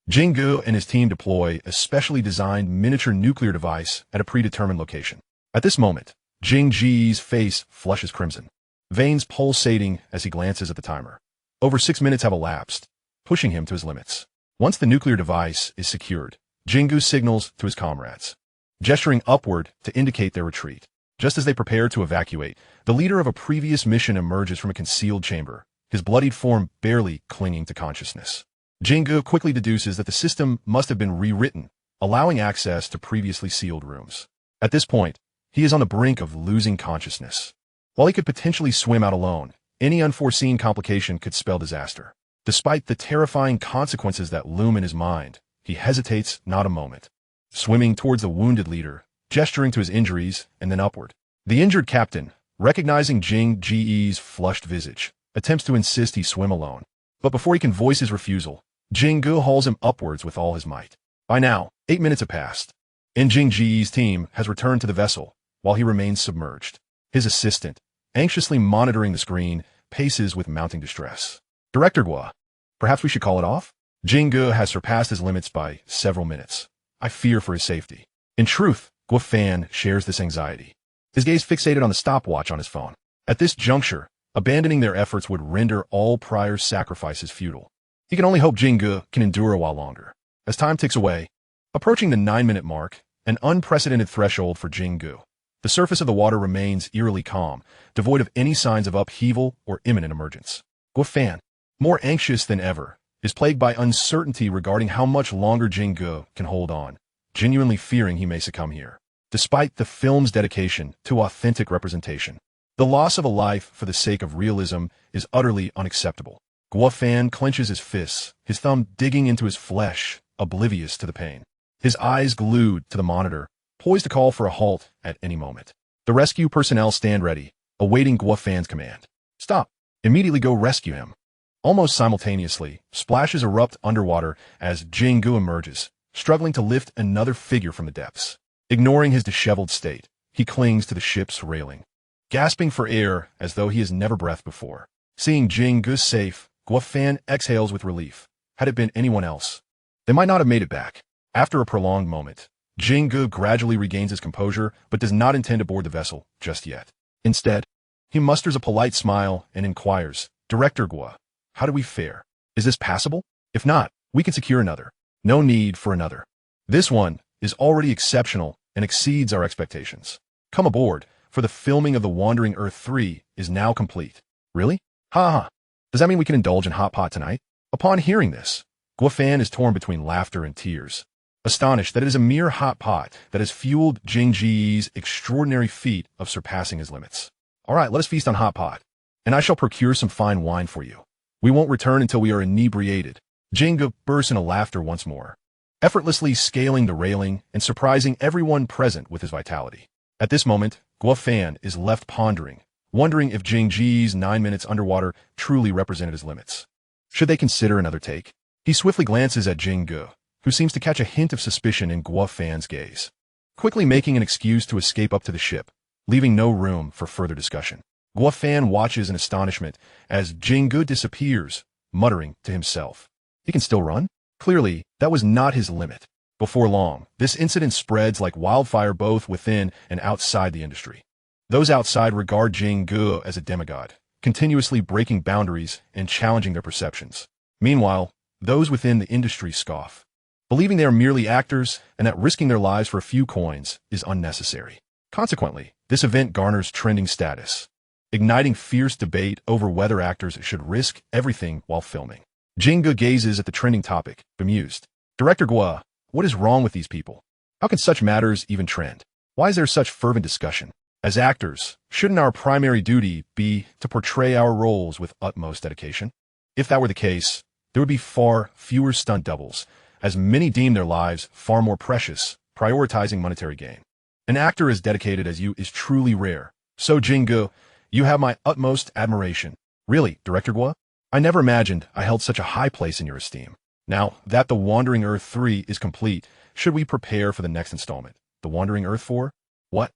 [SPEAKER 1] Jinggu and his team deploy a specially designed miniature nuclear device at a predetermined location. At this moment, Jing Ji's face flushes crimson, veins pulsating as he glances at the timer. Over 6 minutes have elapsed, pushing him to his limits. Once the nuclear device is secured, Jinggu signals to his comrades, gesturing upward to indicate their retreat. Just as they prepare to evacuate, the leader of a previous mission emerges from a concealed chamber, his bloodied form barely clinging to consciousness. Jinggu quickly deduces that the system must have been rewritten, allowing access to previously sealed rooms. At this point, he is on the brink of losing consciousness. While he could potentially swim out alone, any unforeseen complication could spell disaster. Despite the terrifying consequences that loom in his mind, he hesitates not a moment, swimming towards the wounded leader, gesturing to his injuries, and then upward. The injured captain, recognizing Jing Ji's flushed visage, attempts to insist he swim alone. But before he can voice his refusal, Jinggu hauls him upwards with all his might. By now, 8 minutes have passed, and Jing Ji's team has returned to the vessel, while he remains submerged. His assistant, anxiously monitoring the screen, paces with mounting distress. Director Guo, perhaps we should call it off? Jinggu has surpassed his limits by several minutes. I fear for his safety. In truth, Guo Fan shares this anxiety, his gaze fixated on the stopwatch on his phone. At this juncture, abandoning their efforts would render all prior sacrifices futile. He can only hope Jinggu can endure a while longer. As time ticks away, approaching the 9-minute mark, an unprecedented threshold for Jingu. The surface of the water remains eerily calm, devoid of any signs of upheaval or imminent emergence. Guofan, more anxious than ever, is plagued by uncertainty regarding how much longer Jingu can hold on, genuinely fearing he may succumb here. Despite the film's dedication to authentic representation, the loss of a life for the sake of realism is utterly unacceptable. Guofan clenches his fists, his thumb digging into his flesh, oblivious to the pain. His eyes glued to the monitor, poised to call for a halt at any moment. The rescue personnel stand ready, awaiting Guofan's command. Stop. Immediately go rescue him. Almost simultaneously, splashes erupt underwater as Jingu emerges, struggling to lift another figure from the depths. Ignoring his disheveled state, he clings to the ship's railing, gasping for air as though he has never breathed before. Seeing Jingu safe, Guofan exhales with relief. Had it been anyone else, they might not have made it back. After a prolonged moment, Jingu gradually regains his composure but does not intend to board the vessel just yet. Instead, he musters a polite smile and inquires, Director Guo, how do we fare? Is this passable? If not, we can secure another. No need for another. This one is already exceptional and exceeds our expectations. Come aboard, for the filming of The Wandering Earth 3 is now complete. Really? Ha ha. Does that mean we can indulge in hot pot tonight? Upon hearing this, Guofan is torn between laughter and tears, astonished that it is a mere hot pot that has fueled Jing Ji's extraordinary feat of surpassing his limits. All right, let us feast on hot pot, and I shall procure some fine wine for you. We won't return until we are inebriated. Jingu bursts into laughter once more, effortlessly scaling the railing and surprising everyone present with his vitality. At this moment, Guofan is left pondering, wondering if Jing Ji's 9 minutes underwater truly represented his limits. Should they consider another take? He swiftly glances at Jingu, who seems to catch a hint of suspicion in Guofan's gaze, quickly making an excuse to escape up to the ship, leaving no room for further discussion. Guofan watches in astonishment as Jingu disappears, muttering to himself. He can still run? Clearly, that was not his limit. Before long, this incident spreads like wildfire both within and outside the industry. Those outside regard Jingu as a demigod, continuously breaking boundaries and challenging their perceptions. Meanwhile, those within the industry scoff, believing they are merely actors and that risking their lives for a few coins is unnecessary. Consequently, this event garners trending status, igniting fierce debate over whether actors should risk everything while filming. Jingu gazes at the trending topic, bemused. Director Guo, what is wrong with these people? How can such matters even trend? Why is there such fervent discussion? As actors, shouldn't our primary duty be to portray our roles with utmost dedication? If that were the case, there would be far fewer stunt doubles, as many deem their lives far more precious, prioritizing monetary gain. An actor as dedicated as you is truly rare. So Jingu, you have my utmost admiration. Really, Director Guo? I never imagined I held such a high place in your esteem. Now that The Wandering Earth 3 is complete, should we prepare for the next installment, The Wandering Earth 4? What?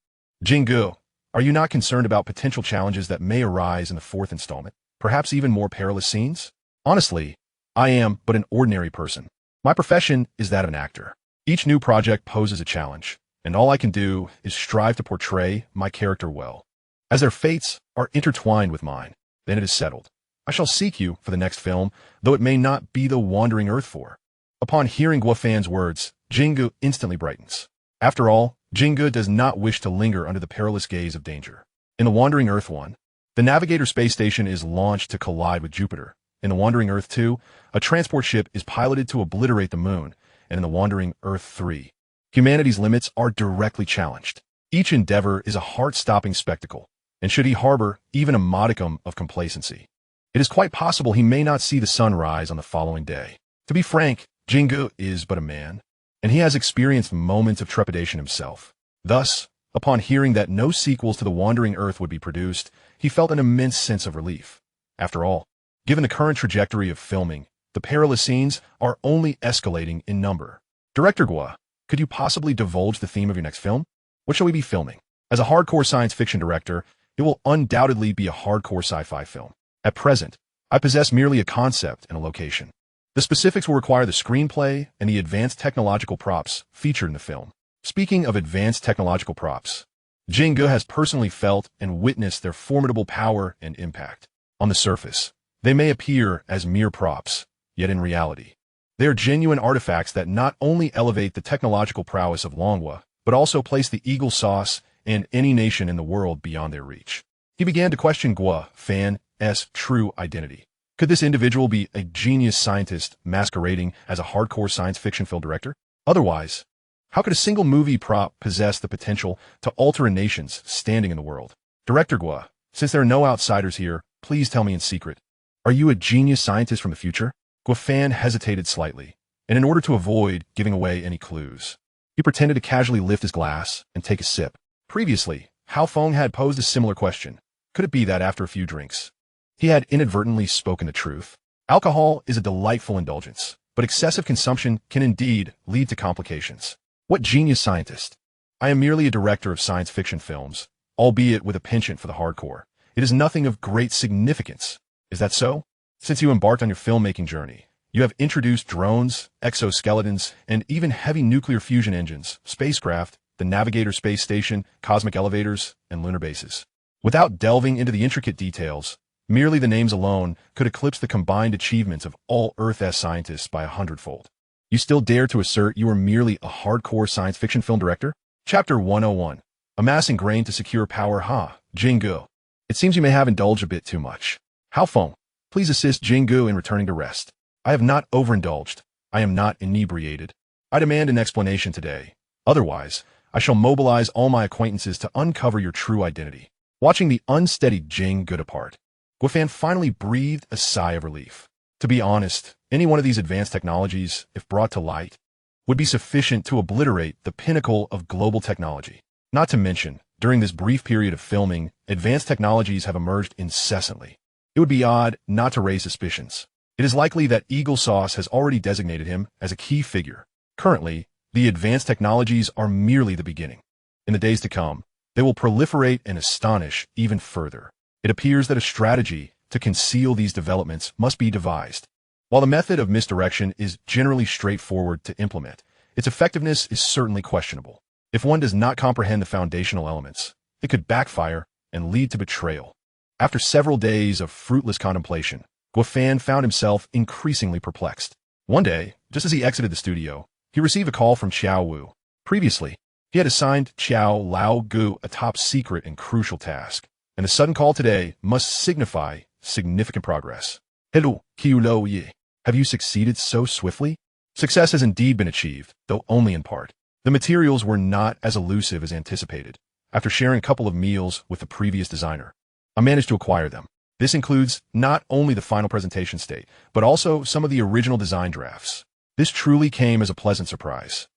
[SPEAKER 1] Jingu, are you not concerned about potential challenges that may arise in the fourth installment? Perhaps even more perilous scenes? Honestly, I am but an ordinary person. My profession is that of an actor. Each new project poses a challenge, and all I can do is strive to portray my character well. As their fates are intertwined with mine, then it is settled. I shall seek you for the next film, though it may not be The Wandering Earth 4. Upon hearing Guofan's words, Jingu instantly brightens. After all, Jingu does not wish to linger under the perilous gaze of danger. In The Wandering Earth 1, the Navigator space station is launched to collide with Jupiter. In The Wandering Earth 2, a transport ship is piloted to obliterate the moon. And in The Wandering Earth 3, humanity's limits are directly challenged. Each endeavor is a heart-stopping spectacle, and should he harbor even a modicum of complacency, it is quite possible he may not see the sun rise on the following day. To be frank, Jingu is but a man, and he has experienced moments of trepidation himself. Thus, upon hearing that no sequels to The Wandering Earth would be produced, he felt an immense sense of relief. After all, given the current trajectory of filming, the perilous scenes are only escalating in number. Director Guo, could you possibly divulge the theme of your next film? What shall we be filming? As a hardcore science fiction director, it will undoubtedly be a hardcore sci-fi film. At present, I possess merely a concept and a location. The specifics will require the screenplay and the advanced technological props featured in the film. Speaking of advanced technological props, Jingu has personally felt and witnessed their formidable power and impact. On the surface, they may appear as mere props, yet in reality, They are genuine artifacts that not only elevate the technological prowess of Longwa, but also place the Eagle Sauce and any nation in the world beyond their reach. He began to question Guo Fan's true identity. Could this individual be a genius scientist masquerading as a hardcore science fiction film director? Otherwise, how could a single movie prop possess the potential to alter a nation's standing in the world? Director Guo, since there are no outsiders here, please tell me in secret. Are you a genius scientist from the future? Guo Fan hesitated slightly, and in order to avoid giving away any clues, he pretended to casually lift his glass and take a sip. Previously, Hao Feng had posed a similar question. Could it be that after a few drinks, he had inadvertently spoken the truth? Alcohol is a delightful indulgence, but excessive consumption can indeed lead to complications. What genius scientist? I am merely a director of science fiction films, albeit with a penchant for the hardcore. It is nothing of great significance. Is that so? Since you embarked on your filmmaking journey, you have introduced drones, exoskeletons, and even heavy nuclear fusion engines, spacecraft, the Navigator space station, cosmic elevators, and lunar bases. Without delving into the intricate details, merely the names alone could eclipse the combined achievements of all Earth-S scientists by 100-fold. You still dare to assert you are merely a hardcore science fiction film director? Chapter 101. Amassing grain to secure power. Jinggu. It seems you may have indulged a bit too much. Hao Feng, please assist Jinggu in returning to rest. I have not overindulged. I am not inebriated. I demand an explanation today. Otherwise, I shall mobilize all my acquaintances to uncover your true identity. Watching the unsteady Jinggu depart, Guo Fan finally breathed a sigh of relief. To be honest, any one of these advanced technologies, if brought to light, would be sufficient to obliterate the pinnacle of global technology. Not to mention, during this brief period of filming, advanced technologies have emerged incessantly. It would be odd not to raise suspicions. It is likely that Eagle Sauce has already designated him as a key figure. Currently, the advanced technologies are merely the beginning. In the days to come, they will proliferate and astonish even further. It appears that a strategy to conceal these developments must be devised. While the method of misdirection is generally straightforward to implement, its effectiveness is certainly questionable. If one does not comprehend the foundational elements, it could backfire and lead to betrayal. After several days of fruitless contemplation, Guo Fan found himself increasingly perplexed. One day, just as he exited the studio, he received a call from Xiao Wu. Previously, he had assigned Xiao Lao Gu a top-secret and crucial task, and the sudden call today must signify significant progress. Hello, Qiu Lo Yi. Have you succeeded so swiftly? Success has indeed been achieved, though only in part. The materials were not as elusive as anticipated. After sharing a couple of meals with the previous designer, I managed to acquire them. This includes not only the final presentation state, but also some of the original design drafts. This truly came as a pleasant surprise.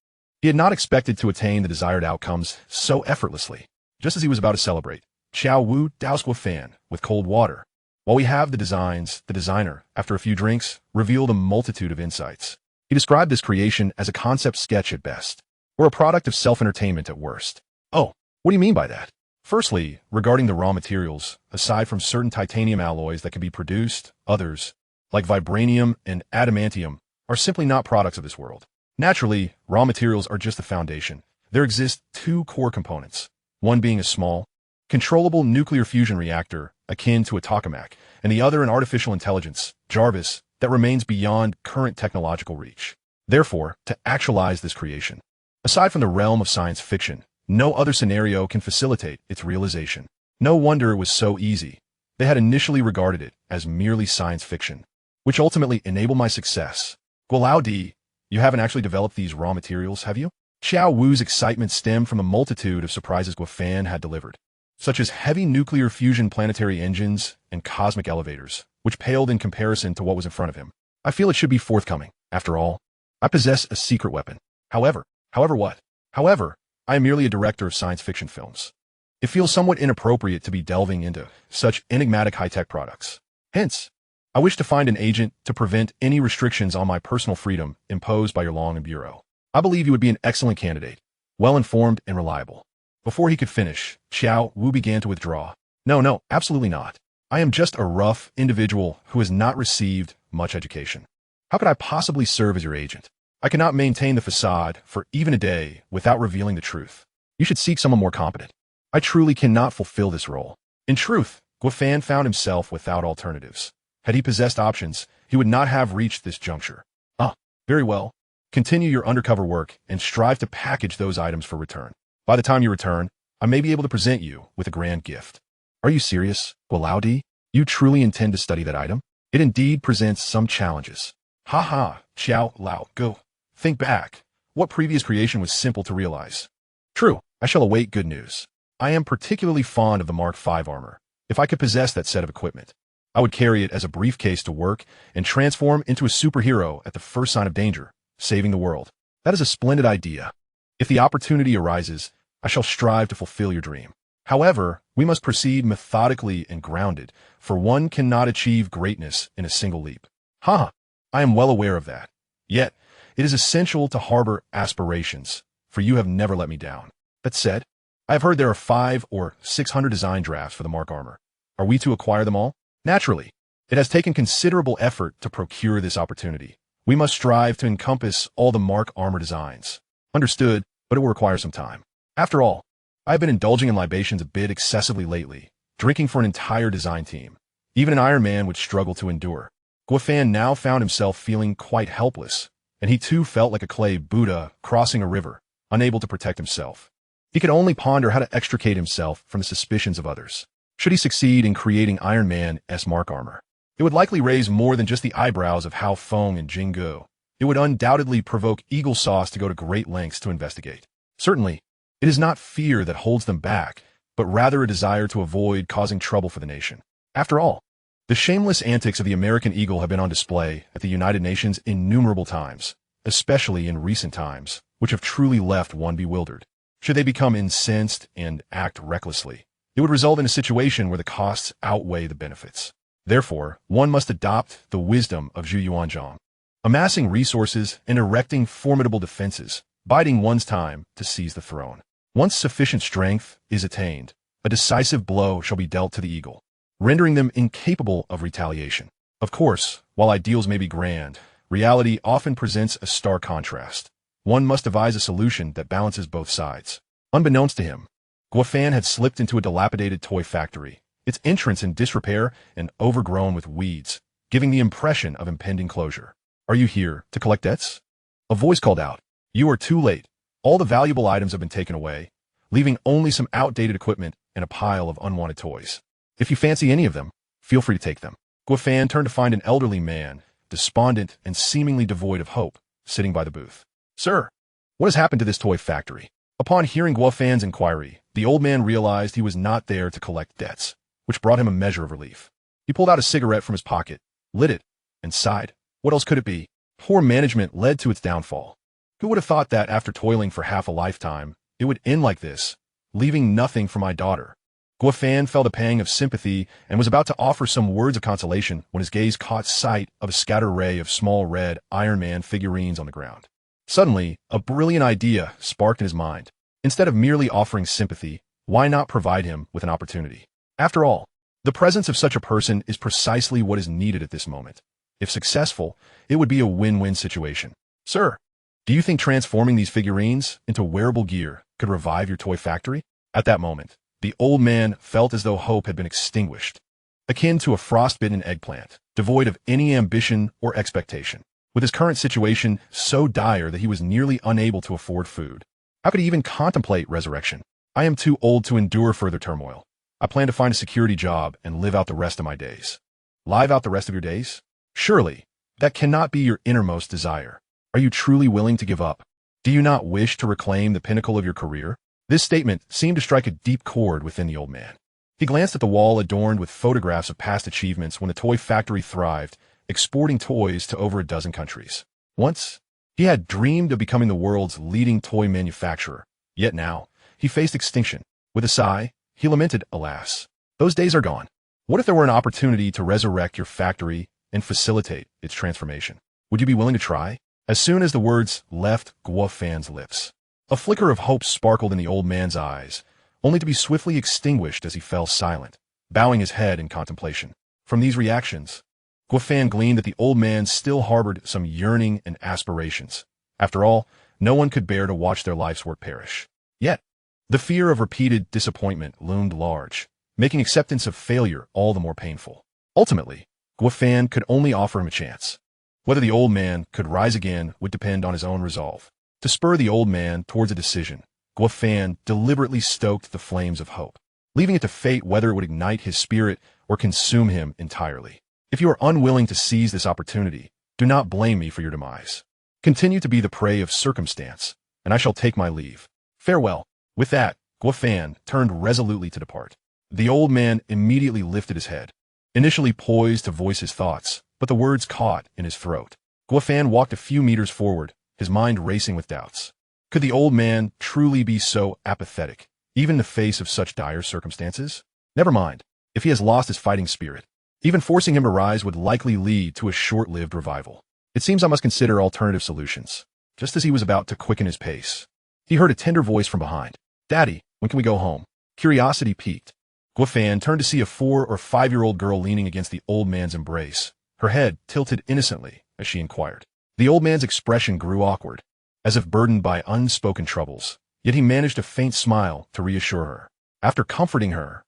[SPEAKER 1] He had not expected to attain the desired outcomes so effortlessly. Just as he was about to celebrate, Xiao Wu doused Guo Fan with cold water. While we have the designs, the designer, after a few drinks, revealed a multitude of insights. He described this creation as a concept sketch at best, or a product of self-entertainment at worst. Oh, what do you mean by that? Firstly, regarding the raw materials, aside from certain titanium alloys that can be produced, others, like vibranium and adamantium, are simply not products of this world. Naturally, raw materials are just the foundation. There exist two core components, one being a small, controllable nuclear fusion reactor akin to a tokamak, and the other an artificial intelligence, Jarvis, that remains beyond current technological reach. Therefore, to actualize this creation, aside from the realm of science fiction, no other scenario can facilitate its realization. No wonder it was so easy. They had initially regarded it as merely science fiction, which ultimately enabled my success. Guolao Di, you haven't actually developed these raw materials, have you? Xiao Wu's excitement stemmed from a multitude of surprises Guo Fan had delivered, such as heavy nuclear fusion planetary engines and cosmic elevators, which paled in comparison to what was in front of him. I feel it should be forthcoming. After all, I possess a secret weapon. However, what? However, I am merely a director of science fiction films. It feels somewhat inappropriate to be delving into such enigmatic high-tech products. Hence, I wish to find an agent to prevent any restrictions on my personal freedom imposed by your Long and Bureau. I believe you would be an excellent candidate, well-informed and reliable. Before he could finish, Xiao Wu began to withdraw. No, absolutely not. I am just a rough individual who has not received much education. How could I possibly serve as your agent? I cannot maintain the facade for even a day without revealing the truth. You should seek someone more competent. I truly cannot fulfill this role. In truth, Guo Fan found himself without alternatives. Had he possessed options, he would not have reached this juncture. Very well. Continue your undercover work and strive to package those items for return. By the time you return, I may be able to present you with a grand gift. Are you serious, Gualaudi? You truly intend to study that item? It indeed presents some challenges. Ha ha, Xiao Lao, go. Think back. What previous creation was simple to realize? True, I shall await good news. I am particularly fond of the Mark V armor. If I could possess that set of equipment, I would carry it as a briefcase to work and transform into a superhero at the first sign of danger, saving the world. That is a splendid idea. If the opportunity arises, I shall strive to fulfill your dream. However, we must proceed methodically and grounded, for one cannot achieve greatness in a single leap. I am well aware of that. Yet, it is essential to harbor aspirations, for you have never let me down. That said, I have heard there are 500 or 600 design drafts for the Mark armor. Are we to acquire them all? Naturally. It has taken considerable effort to procure this opportunity. We must strive to encompass all the Mark armor designs. Understood, but it will require some time. After all, I have been indulging in libations a bit excessively lately, drinking for an entire design team. Even an Iron Man would struggle to endure. Guofan now found himself feeling quite helpless, and he too felt like a clay Buddha crossing a river, unable to protect himself. He could only ponder how to extricate himself from the suspicions of others. Should he succeed in creating Iron Man's Mark armor, it would likely raise more than just the eyebrows of Hao Feng and Jinggu. It would undoubtedly provoke Eagle Sauce to go to great lengths to investigate. Certainly, it is not fear that holds them back, but rather a desire to avoid causing trouble for the nation. After all, the shameless antics of the American Eagle have been on display at the United Nations innumerable times, especially in recent times, which have truly left one bewildered. Should they become incensed and act recklessly, it would result in a situation where the costs outweigh the benefits. Therefore, one must adopt the wisdom of Zhu Yuanzhang, amassing resources and erecting formidable defenses, biding one's time to seize the throne. Once sufficient strength is attained, a decisive blow shall be dealt to the eagle, rendering them incapable of retaliation. Of course, while ideals may be grand, reality often presents a stark contrast. One must devise a solution that balances both sides. Unbeknownst to him, Guofan had slipped into a dilapidated toy factory, its entrance in disrepair and overgrown with weeds, giving the impression of impending closure. Are you here to collect debts? A voice called out. You are too late. All the valuable items have been taken away, leaving only some outdated equipment and a pile of unwanted toys. If you fancy any of them, feel free to take them. Guofan turned to find an elderly man, despondent and seemingly devoid of hope, sitting by the booth. Sir, what has happened to this toy factory? Upon hearing Guofan's inquiry, the old man realized he was not there to collect debts, which brought him a measure of relief. He pulled out a cigarette from his pocket, lit it, and sighed. What else could it be? Poor management led to its downfall. Who would have thought that after toiling for half a lifetime, it would end like this, leaving nothing for my daughter? Guofan felt a pang of sympathy and was about to offer some words of consolation when his gaze caught sight of a scattered array of small red Iron Man figurines on the ground. Suddenly, a brilliant idea sparked in his mind. Instead of merely offering sympathy, why not provide him with an opportunity? After all, the presence of such a person is precisely what is needed at this moment. If successful, it would be a win-win situation. Sir, do you think transforming these figurines into wearable gear could revive your toy factory? At that moment, the old man felt as though hope had been extinguished, akin to a frostbitten eggplant, devoid of any ambition or expectation. With his current situation so dire that he was nearly unable to afford food, how could he even contemplate resurrection? I am too old to endure further turmoil. I plan to find a security job and live out the rest of my days. Live out the rest of your days? Surely, that cannot be your innermost desire. Are you truly willing to give up? Do you not wish to reclaim the pinnacle of your career? This statement seemed to strike a deep chord within the old man. He glanced at the wall adorned with photographs of past achievements when the toy factory thrived, exporting toys to over a dozen countries. Once, he had dreamed of becoming the world's leading toy manufacturer, yet now, he faced extinction. With a sigh, he lamented, alas, those days are gone. What if there were an opportunity to resurrect your factory and facilitate its transformation? Would you be willing to try? As soon as the words left Guofan's lips, a flicker of hope sparkled in the old man's eyes, only to be swiftly extinguished as he fell silent, bowing his head in contemplation. From these reactions, Guofan gleaned that the old man still harbored some yearning and aspirations. After all, no one could bear to watch their life's work perish. Yet, the fear of repeated disappointment loomed large, making acceptance of failure all the more painful. Ultimately, Guofan could only offer him a chance. Whether the old man could rise again would depend on his own resolve. To spur the old man towards a decision, Guo Fan deliberately stoked the flames of hope, leaving it to fate whether it would ignite his spirit or consume him entirely. If you are unwilling to seize this opportunity, do not blame me for your demise. Continue to be the prey of circumstance, and I shall take my leave. Farewell. With that, Guo Fan turned resolutely to depart. The old man immediately lifted his head, initially poised to voice his thoughts, but the words caught in his throat. Guo Fan walked a few meters forward, his mind racing with doubts. Could the old man truly be so apathetic, even in the face of such dire circumstances? Never mind, if he has lost his fighting spirit. Even forcing him to rise would likely lead to a short-lived revival. It seems I must consider alternative solutions. Just as he was about to quicken his pace, he heard a tender voice from behind. Daddy, when can we go home? Curiosity piqued. Guo Fan turned to see a 4- or 5-year-old girl leaning against the old man's embrace, her head tilted innocently as she inquired. The old man's expression grew awkward, as if burdened by unspoken troubles, yet he managed a faint smile to reassure her. After comforting her,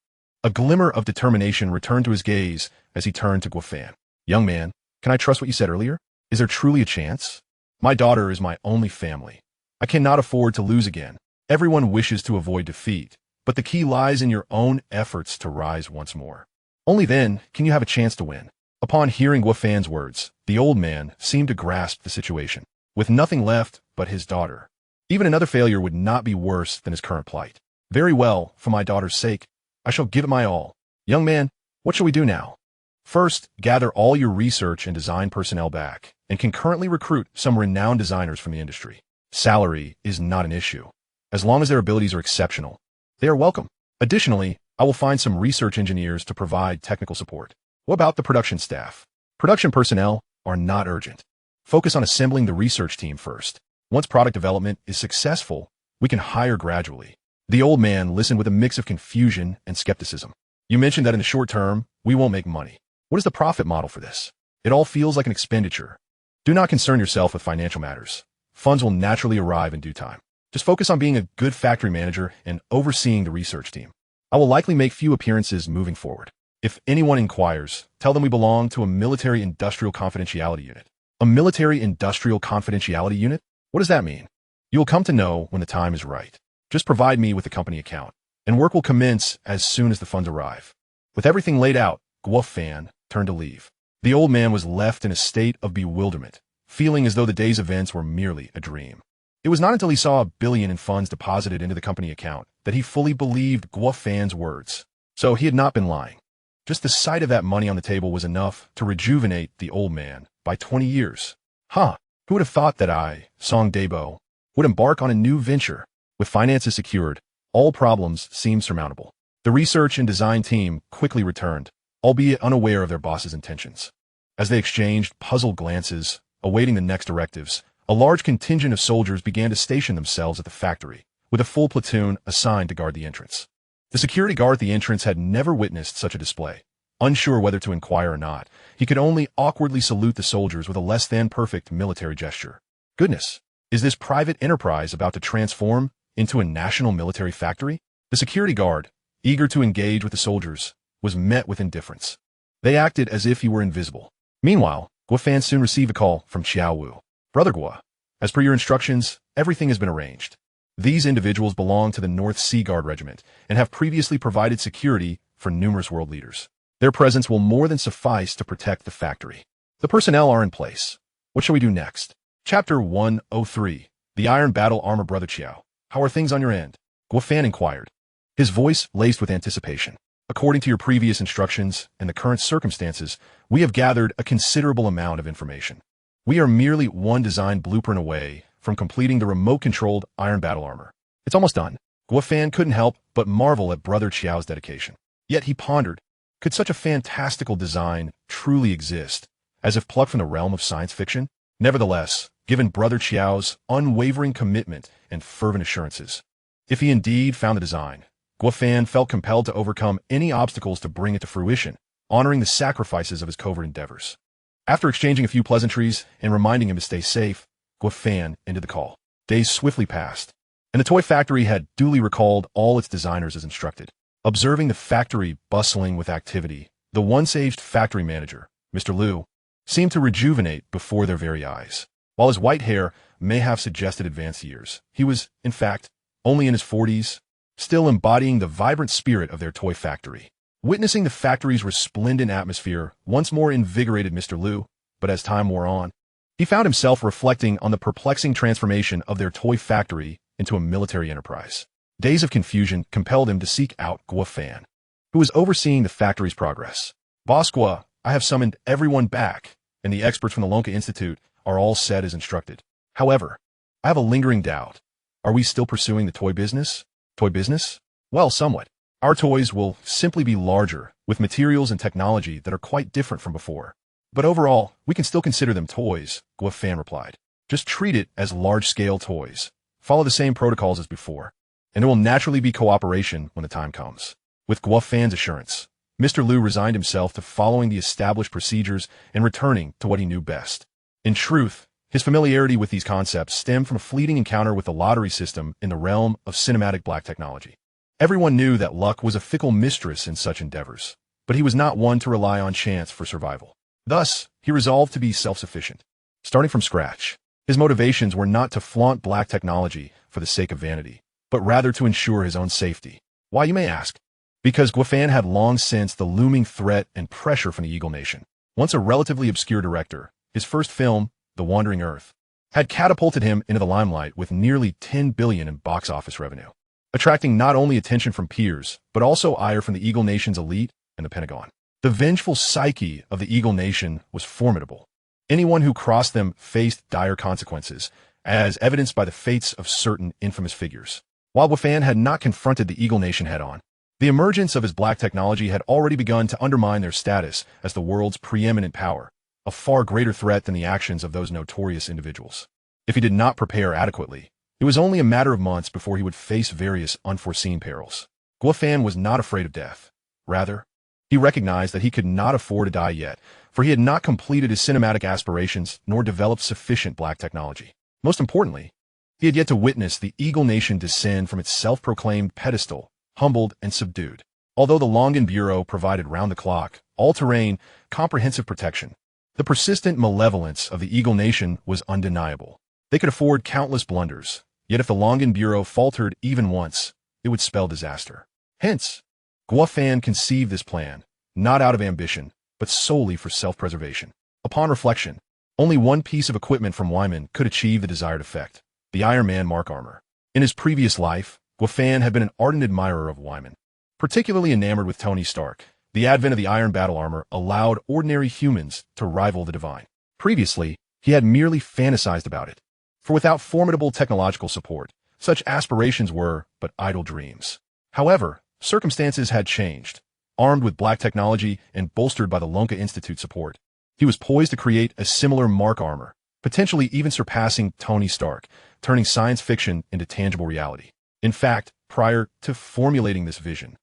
[SPEAKER 1] a glimmer of determination returned to his gaze as he turned to Guo Fan. Young man, can I trust what you said earlier? Is there truly a chance? My daughter is my only family. I cannot afford to lose again. Everyone wishes to avoid defeat, but the key lies in your own efforts to rise once more. Only then can you have a chance to win. Upon hearing Guo Fan's words, the old man seemed to grasp the situation. With nothing left but his daughter, even another failure would not be worse than his current plight. Very well, for my daughter's sake, I shall give it my all. Young man, what shall we do now? First, gather all your research and design personnel back, and concurrently recruit some renowned designers from the industry. Salary is not an issue. As long as their abilities are exceptional, they are welcome. Additionally, I will find some research engineers to provide technical support. What about the production staff? Production personnel are not urgent. Focus on assembling the research team first. Once product development is successful, we can hire gradually. The old man listened with a mix of confusion and skepticism. You mentioned that in the short term, we won't make money. What is the profit model for this? It all feels like an expenditure. Do not concern yourself with financial matters. Funds will naturally arrive in due time. Just focus on being a good factory manager and overseeing the research team. I will likely make few appearances moving forward. If anyone inquires, tell them we belong to a military industrial confidentiality unit. A military industrial confidentiality unit? What does that mean? You will come to know when the time is right. Just provide me with the company account, and work will commence as soon as the funds arrive. With everything laid out, Guo Fan turned to leave. The old man was left in a state of bewilderment, feeling as though the day's events were merely a dream. It was not until he saw $1 billion in funds deposited into the company account that he fully believed Guo Fan's words. So he had not been lying. Just the sight of that money on the table was enough to rejuvenate the old man by 20 years. Who would have thought that I, Song Debo, would embark on a new venture? With finances secured, all problems seemed surmountable. The research and design team quickly returned, albeit unaware of their boss's intentions. As they exchanged puzzled glances, awaiting the next directives, a large contingent of soldiers began to station themselves at the factory, with a full platoon assigned to guard the entrance. The security guard at the entrance had never witnessed such a display. Unsure whether to inquire or not, he could only awkwardly salute the soldiers with a less-than-perfect military gesture. Goodness, is this private enterprise about to transform into a national military factory? The security guard, eager to engage with the soldiers, was met with indifference. They acted as if he were invisible. Meanwhile, Guo Fan soon received a call from Xiao Wu. Brother Guo, as per your instructions, everything has been arranged. These individuals belong to the North Sea Guard Regiment and have previously provided security for numerous world leaders. Their presence will more than suffice to protect the factory. The personnel are in place. What shall we do next? Chapter 103. The Iron Battle Armor. Brother Qiao, how are things on your end? Guo Fan inquired, his voice laced with anticipation. According to your previous instructions and the current circumstances, we have gathered a considerable amount of information. We are merely one design blueprint away from completing the remote-controlled Iron Battle Armor. It's almost done. Guo Fan couldn't help but marvel at Brother Qiao's dedication. Yet he pondered, could such a fantastical design truly exist, as if plucked from the realm of science fiction? Nevertheless, given Brother Qiao's unwavering commitment and fervent assurances, if he indeed found the design, Guo Fan felt compelled to overcome any obstacles to bring it to fruition, honoring the sacrifices of his covert endeavors. After exchanging a few pleasantries and reminding him to stay safe, Guo Fan ended the call. Days swiftly passed, and the toy factory had duly recalled all its designers as instructed. Observing the factory bustling with activity, the once-aged factory manager, Mr. Liu, seemed to rejuvenate before their very eyes. While his white hair may have suggested advanced years, he was, in fact, only in his 40s, still embodying the vibrant spirit of their toy factory. Witnessing the factory's resplendent atmosphere once more invigorated Mr. Liu, but as time wore on, he found himself reflecting on the perplexing transformation of their toy factory into a military enterprise. Days of confusion compelled him to seek out Guo Fan, who was overseeing the factory's progress. "Boss Guo, I have summoned everyone back, and the experts from the Lonka Institute are all set as instructed. However, I have a lingering doubt. Are we still pursuing the toy business? Toy business? Well, somewhat. Our toys will simply be larger, with materials and technology that are quite different from before. But overall, we can still consider them toys," Guo Fan replied. "Just treat it as large-scale toys. Follow the same protocols as before, and there will naturally be cooperation when the time comes." With Guo Fan's assurance, Mr. Liu resigned himself to following the established procedures and returning to what he knew best. In truth, his familiarity with these concepts stemmed from a fleeting encounter with the lottery system in the realm of cinematic black technology. Everyone knew that luck was a fickle mistress in such endeavors, but he was not one to rely on chance for survival. Thus, he resolved to be self-sufficient. Starting from scratch, his motivations were not to flaunt black technology for the sake of vanity, but rather to ensure his own safety. Why, you may ask? Because Guo Fan had long sensed the looming threat and pressure from the Eagle Nation. Once a relatively obscure director, his first film, The Wandering Earth, had catapulted him into the limelight with nearly $10 billion in box office revenue, attracting not only attention from peers, but also ire from the Eagle Nation's elite and the Pentagon. The vengeful psyche of the Eagle Nation was formidable. Anyone who crossed them faced dire consequences, as evidenced by the fates of certain infamous figures. While Guo Fan had not confronted the Eagle Nation head-on, the emergence of his black technology had already begun to undermine their status as the world's preeminent power, a far greater threat than the actions of those notorious individuals. If he did not prepare adequately, it was only a matter of months before he would face various unforeseen perils. Guo Fan was not afraid of death. Rather, he recognized that he could not afford to die yet, for he had not completed his cinematic aspirations nor developed sufficient black technology. Most importantly, he had yet to witness the Eagle Nation descend from its self-proclaimed pedestal, humbled and subdued. Although the Longan Bureau provided round-the-clock, all-terrain, comprehensive protection, the persistent malevolence of the Eagle Nation was undeniable. They could afford countless blunders, yet if the Longan Bureau faltered even once, it would spell disaster. Hence, Guo Fan conceived this plan, not out of ambition, but solely for self-preservation. Upon reflection, only one piece of equipment from Wyman could achieve the desired effect: the Iron Man Mark armor. In his previous life, Guo Fan had been an ardent admirer of Wyman. Particularly enamored with Tony Stark, the advent of the Iron Battle armor allowed ordinary humans to rival the divine. Previously, he had merely fantasized about it, for without formidable technological support, such aspirations were but idle dreams. However, circumstances had changed. Armed with black technology and bolstered by the Lonka Institute support, he was poised to create a similar Mark armor, potentially even surpassing Tony Stark, turning science fiction into tangible reality. In fact, prior to formulating this vision,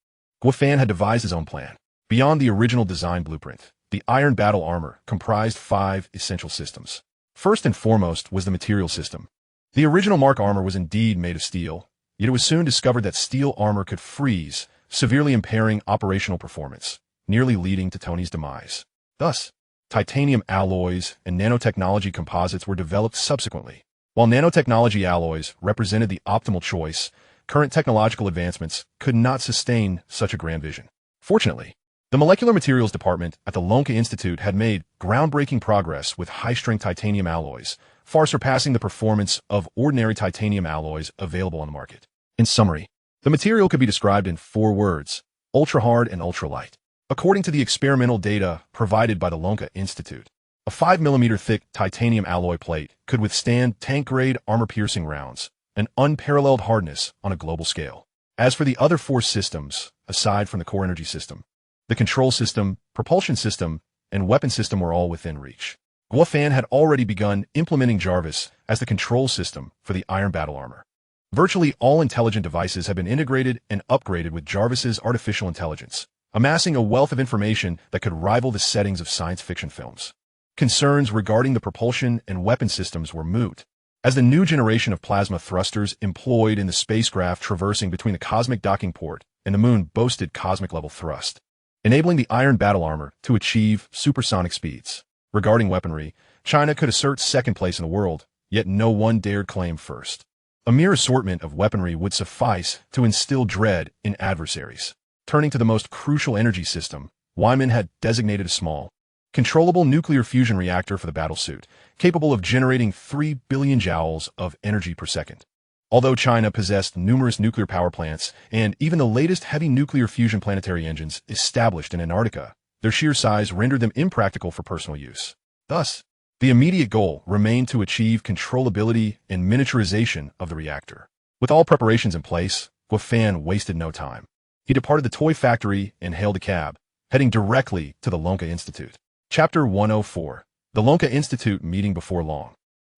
[SPEAKER 1] Guo Fan had devised his own plan. Beyond the original design blueprint, the Iron Battle armor comprised 5 essential systems. First and foremost was the material system. The original Mark armor was indeed made of steel, yet it was soon discovered that steel armor could freeze, severely impairing operational performance, nearly leading to Tony's demise. Thus, titanium alloys and nanotechnology composites were developed subsequently. While nanotechnology alloys represented the optimal choice, current technological advancements could not sustain such a grand vision. Fortunately, the Molecular Materials Department at the Lonka Institute had made groundbreaking progress with high-strength titanium alloys, far surpassing the performance of ordinary titanium alloys available on the market. In summary, the material could be described in 4 words: ultra-hard and ultra-light. According to the experimental data provided by the Lonka Institute, a 5mm thick titanium alloy plate could withstand tank-grade armor-piercing rounds, an unparalleled hardness on a global scale. As for the other 4 systems, aside from the core energy system, the control system, propulsion system, and weapon system were all within reach. Guo Fan had already begun implementing Jarvis as the control system for the Iron Battle armor. Virtually all intelligent devices have been integrated and upgraded with Jarvis's artificial intelligence, amassing a wealth of information that could rival the settings of science fiction films. Concerns regarding the propulsion and weapon systems were moot, as the new generation of plasma thrusters employed in the spacecraft traversing between the cosmic docking port and the moon boasted cosmic-level thrust, enabling the Iron Battle armor to achieve supersonic speeds. Regarding weaponry, China could assert second place in the world, yet no one dared claim first. A mere assortment of weaponry would suffice to instill dread in adversaries. Turning to the most crucial energy system, Wyman had designated a small, controllable nuclear fusion reactor for the battlesuit, capable of generating 3 billion joules of energy per second. Although China possessed numerous nuclear power plants and even the latest heavy nuclear fusion planetary engines established in Antarctica, their sheer size rendered them impractical for personal use. Thus, the immediate goal remained to achieve controllability and miniaturization of the reactor. With all preparations in place, Guofan wasted no time. He departed the toy factory and hailed a cab, heading directly to the Lonka Institute. Chapter 104. The Lonka Institute meeting before long.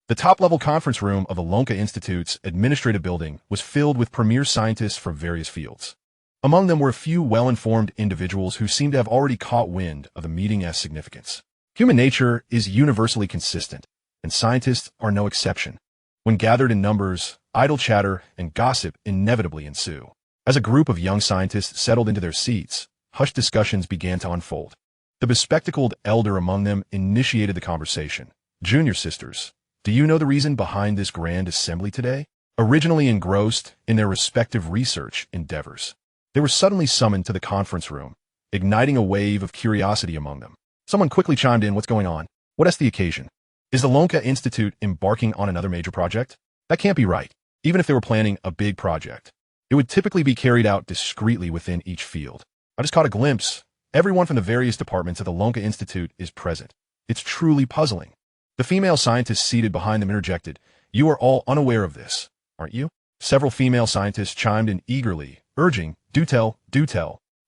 [SPEAKER 1] The top-level conference room of the Lonka Institute's administrative building was filled with premier scientists from various fields. Among them were a few well-informed individuals who seemed to have already caught wind of the meeting's significance. Human nature is universally consistent, and scientists are no exception. When gathered in numbers, idle chatter and gossip inevitably ensue. As a group of young scientists settled into their seats, hushed discussions began to unfold. The bespectacled elder among them initiated the conversation. "Junior sisters, do you know the reason behind this grand assembly today?" Originally engrossed in their respective research endeavors, they were suddenly summoned to the conference room, igniting a wave of curiosity among them. Someone quickly chimed in, "What's going on? What is the occasion? Is the Lonka Institute embarking on another major project? That can't be right. Even if they were planning a big project, it would typically be carried out discreetly within each field. I just caught a glimpse. Everyone from the various departments of the Lonka Institute is present. It's truly puzzling." The female scientists seated behind them interjected, "You are all unaware of this, aren't you?" Several female scientists chimed in eagerly, urging, do tell,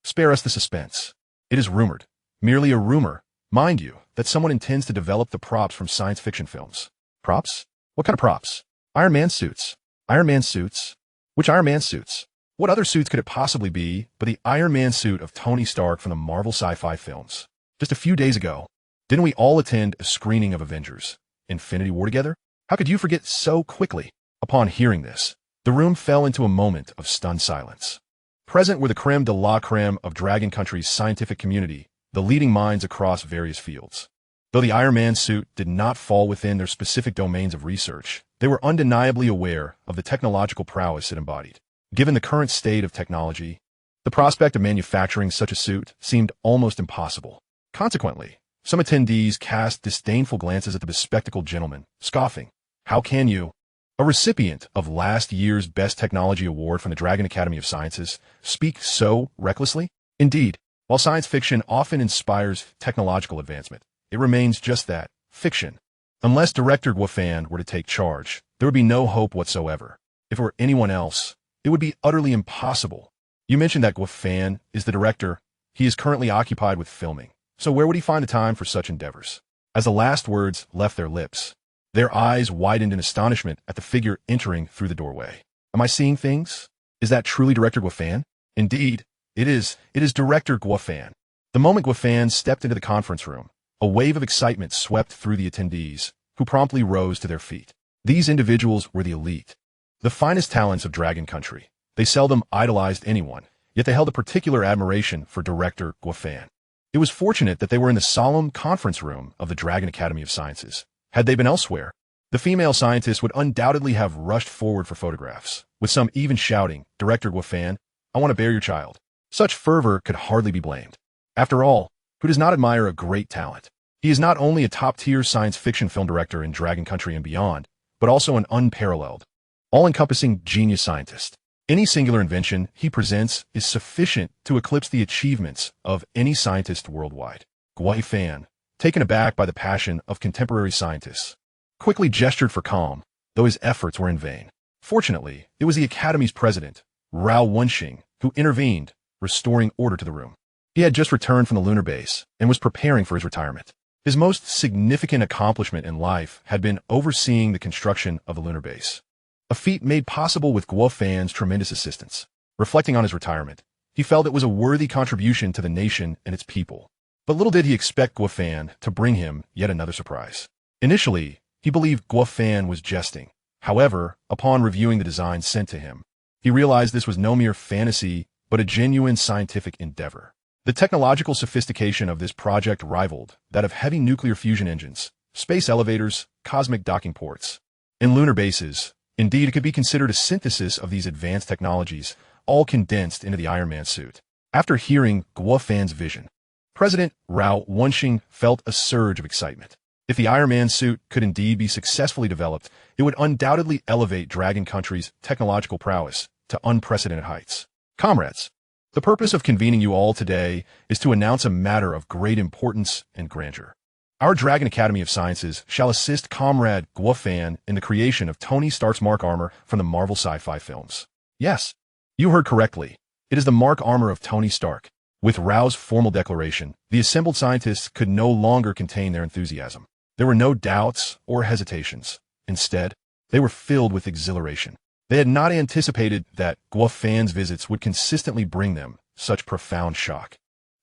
[SPEAKER 1] spare us the suspense. It is rumored, merely a rumor, mind you, that someone intends to develop the props from science fiction films." "Props? What kind of props?" "Iron Man suits." "Iron Man suits? Which Iron Man suits? What other suits could it possibly be but the Iron Man suit of Tony Stark from the Marvel Sci-Fi films? Just a few days ago, didn't we all attend a screening of Avengers: Infinity War together? How could you forget so quickly?" Upon hearing this, the room fell into a moment of stunned silence. Present were the creme de la creme of Dragon Country's scientific community, the leading minds across various fields. Though the Iron Man suit did not fall within their specific domains of research, they were undeniably aware of the technological prowess it embodied. Given the current state of technology, the prospect of manufacturing such a suit seemed almost impossible. Consequently, some attendees cast disdainful glances at the bespectacled gentleman, scoffing, "How can you, a recipient of last year's Best Technology Award from the Dragon Academy of Sciences, speak so recklessly?" Indeed, while science fiction often inspires technological advancement, it remains just that, fiction. Unless Director Guofan were to take charge, there would be no hope whatsoever. If it were anyone else, it would be utterly impossible. "You mentioned that Guofan is the director. He is currently occupied with filming. So where would he find the time for such endeavors?" As the last words left their lips, their eyes widened in astonishment at the figure entering through the doorway. "Am I seeing things? Is that truly Director Guofan?" "Indeed, it is. It is Director Guofan." The moment Guofan stepped into the conference room, a wave of excitement swept through the attendees, who promptly rose to their feet. These individuals were the elite, the finest talents of Dragon Country. They seldom idolized anyone, yet they held a particular admiration for Director Guofan. It was fortunate that they were in the solemn conference room of the Dragon Academy of Sciences. Had they been elsewhere, the female scientists would undoubtedly have rushed forward for photographs, with some even shouting, "Director Guofan, I want to bear your child." Such fervor could hardly be blamed. After all, who does not admire a great talent? He is not only a top-tier science fiction film director in Dragon Country and beyond, but also an unparalleled, all-encompassing genius scientist. Any singular invention he presents is sufficient to eclipse the achievements of any scientist worldwide. Guofan, taken aback by the passion of contemporary scientists, quickly gestured for calm, though his efforts were in vain. Fortunately, it was the Academy's president, Rao Wunxing, who intervened, restoring order to the room. He had just returned from the lunar base and was preparing for his retirement. His most significant accomplishment in life had been overseeing the construction of the lunar base, a feat made possible with Guofan's tremendous assistance. Reflecting on his retirement, he felt it was a worthy contribution to the nation and its people. But little did he expect Guofan to bring him yet another surprise. Initially, he believed Guofan was jesting. However, upon reviewing the design sent to him, he realized this was no mere fantasy, but a genuine scientific endeavor. The technological sophistication of this project rivaled that of heavy nuclear fusion engines, space elevators, cosmic docking ports, and lunar bases. Indeed, it could be considered a synthesis of these advanced technologies, all condensed into the Iron Man suit. After hearing Guo Fan's vision, President Rao Wunxing felt a surge of excitement. If the Iron Man suit could indeed be successfully developed, it would undoubtedly elevate Dragon Country's technological prowess to unprecedented heights. Comrades, the purpose of convening you all today is to announce a matter of great importance and grandeur. Our Dragon Academy of Sciences shall assist Comrade Guo Fan in the creation of Tony Stark's Mark armor from the Marvel Sci-Fi films. Yes, you heard correctly. It is the Mark armor of Tony Stark. With Rao's formal declaration, the assembled scientists could no longer contain their enthusiasm. There were no doubts or hesitations. Instead, they were filled with exhilaration. They had not anticipated that Guo Fan's visits would consistently bring them such profound shock.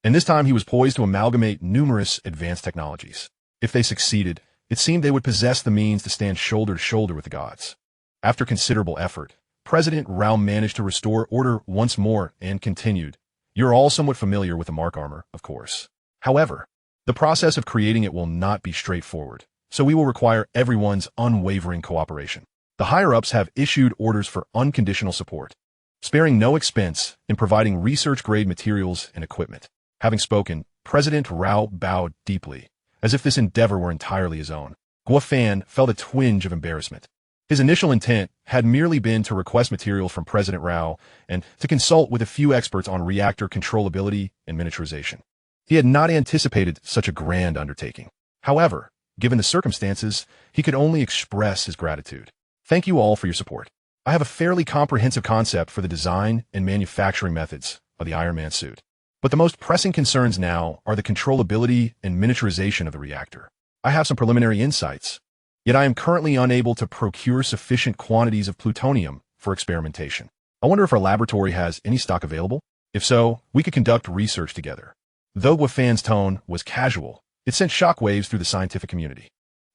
[SPEAKER 1] And this time he was poised to amalgamate numerous advanced technologies. If they succeeded, it seemed they would possess the means to stand shoulder to shoulder with the gods. After considerable effort, President Rao managed to restore order once more and continued. You're all somewhat familiar with the Mark armor, of course. However, the process of creating it will not be straightforward, so we will require everyone's unwavering cooperation. The higher-ups have issued orders for unconditional support, sparing no expense in providing research-grade materials and equipment. Having spoken, President Rao bowed deeply, as if this endeavor were entirely his own. Guo Fan felt a twinge of embarrassment. His initial intent had merely been to request material from President Rao and to consult with a few experts on reactor controllability and miniaturization. He had not anticipated such a grand undertaking. However, given the circumstances, he could only express his gratitude. Thank you all for your support. I have a fairly comprehensive concept for the design and manufacturing methods of the Iron Man suit. But the most pressing concerns now are the controllability and miniaturization of the reactor. I have some preliminary insights, yet I am currently unable to procure sufficient quantities of plutonium for experimentation. I wonder if our laboratory has any stock available? If so, we could conduct research together. Though Guo Fan's tone was casual, it sent shockwaves through the scientific community.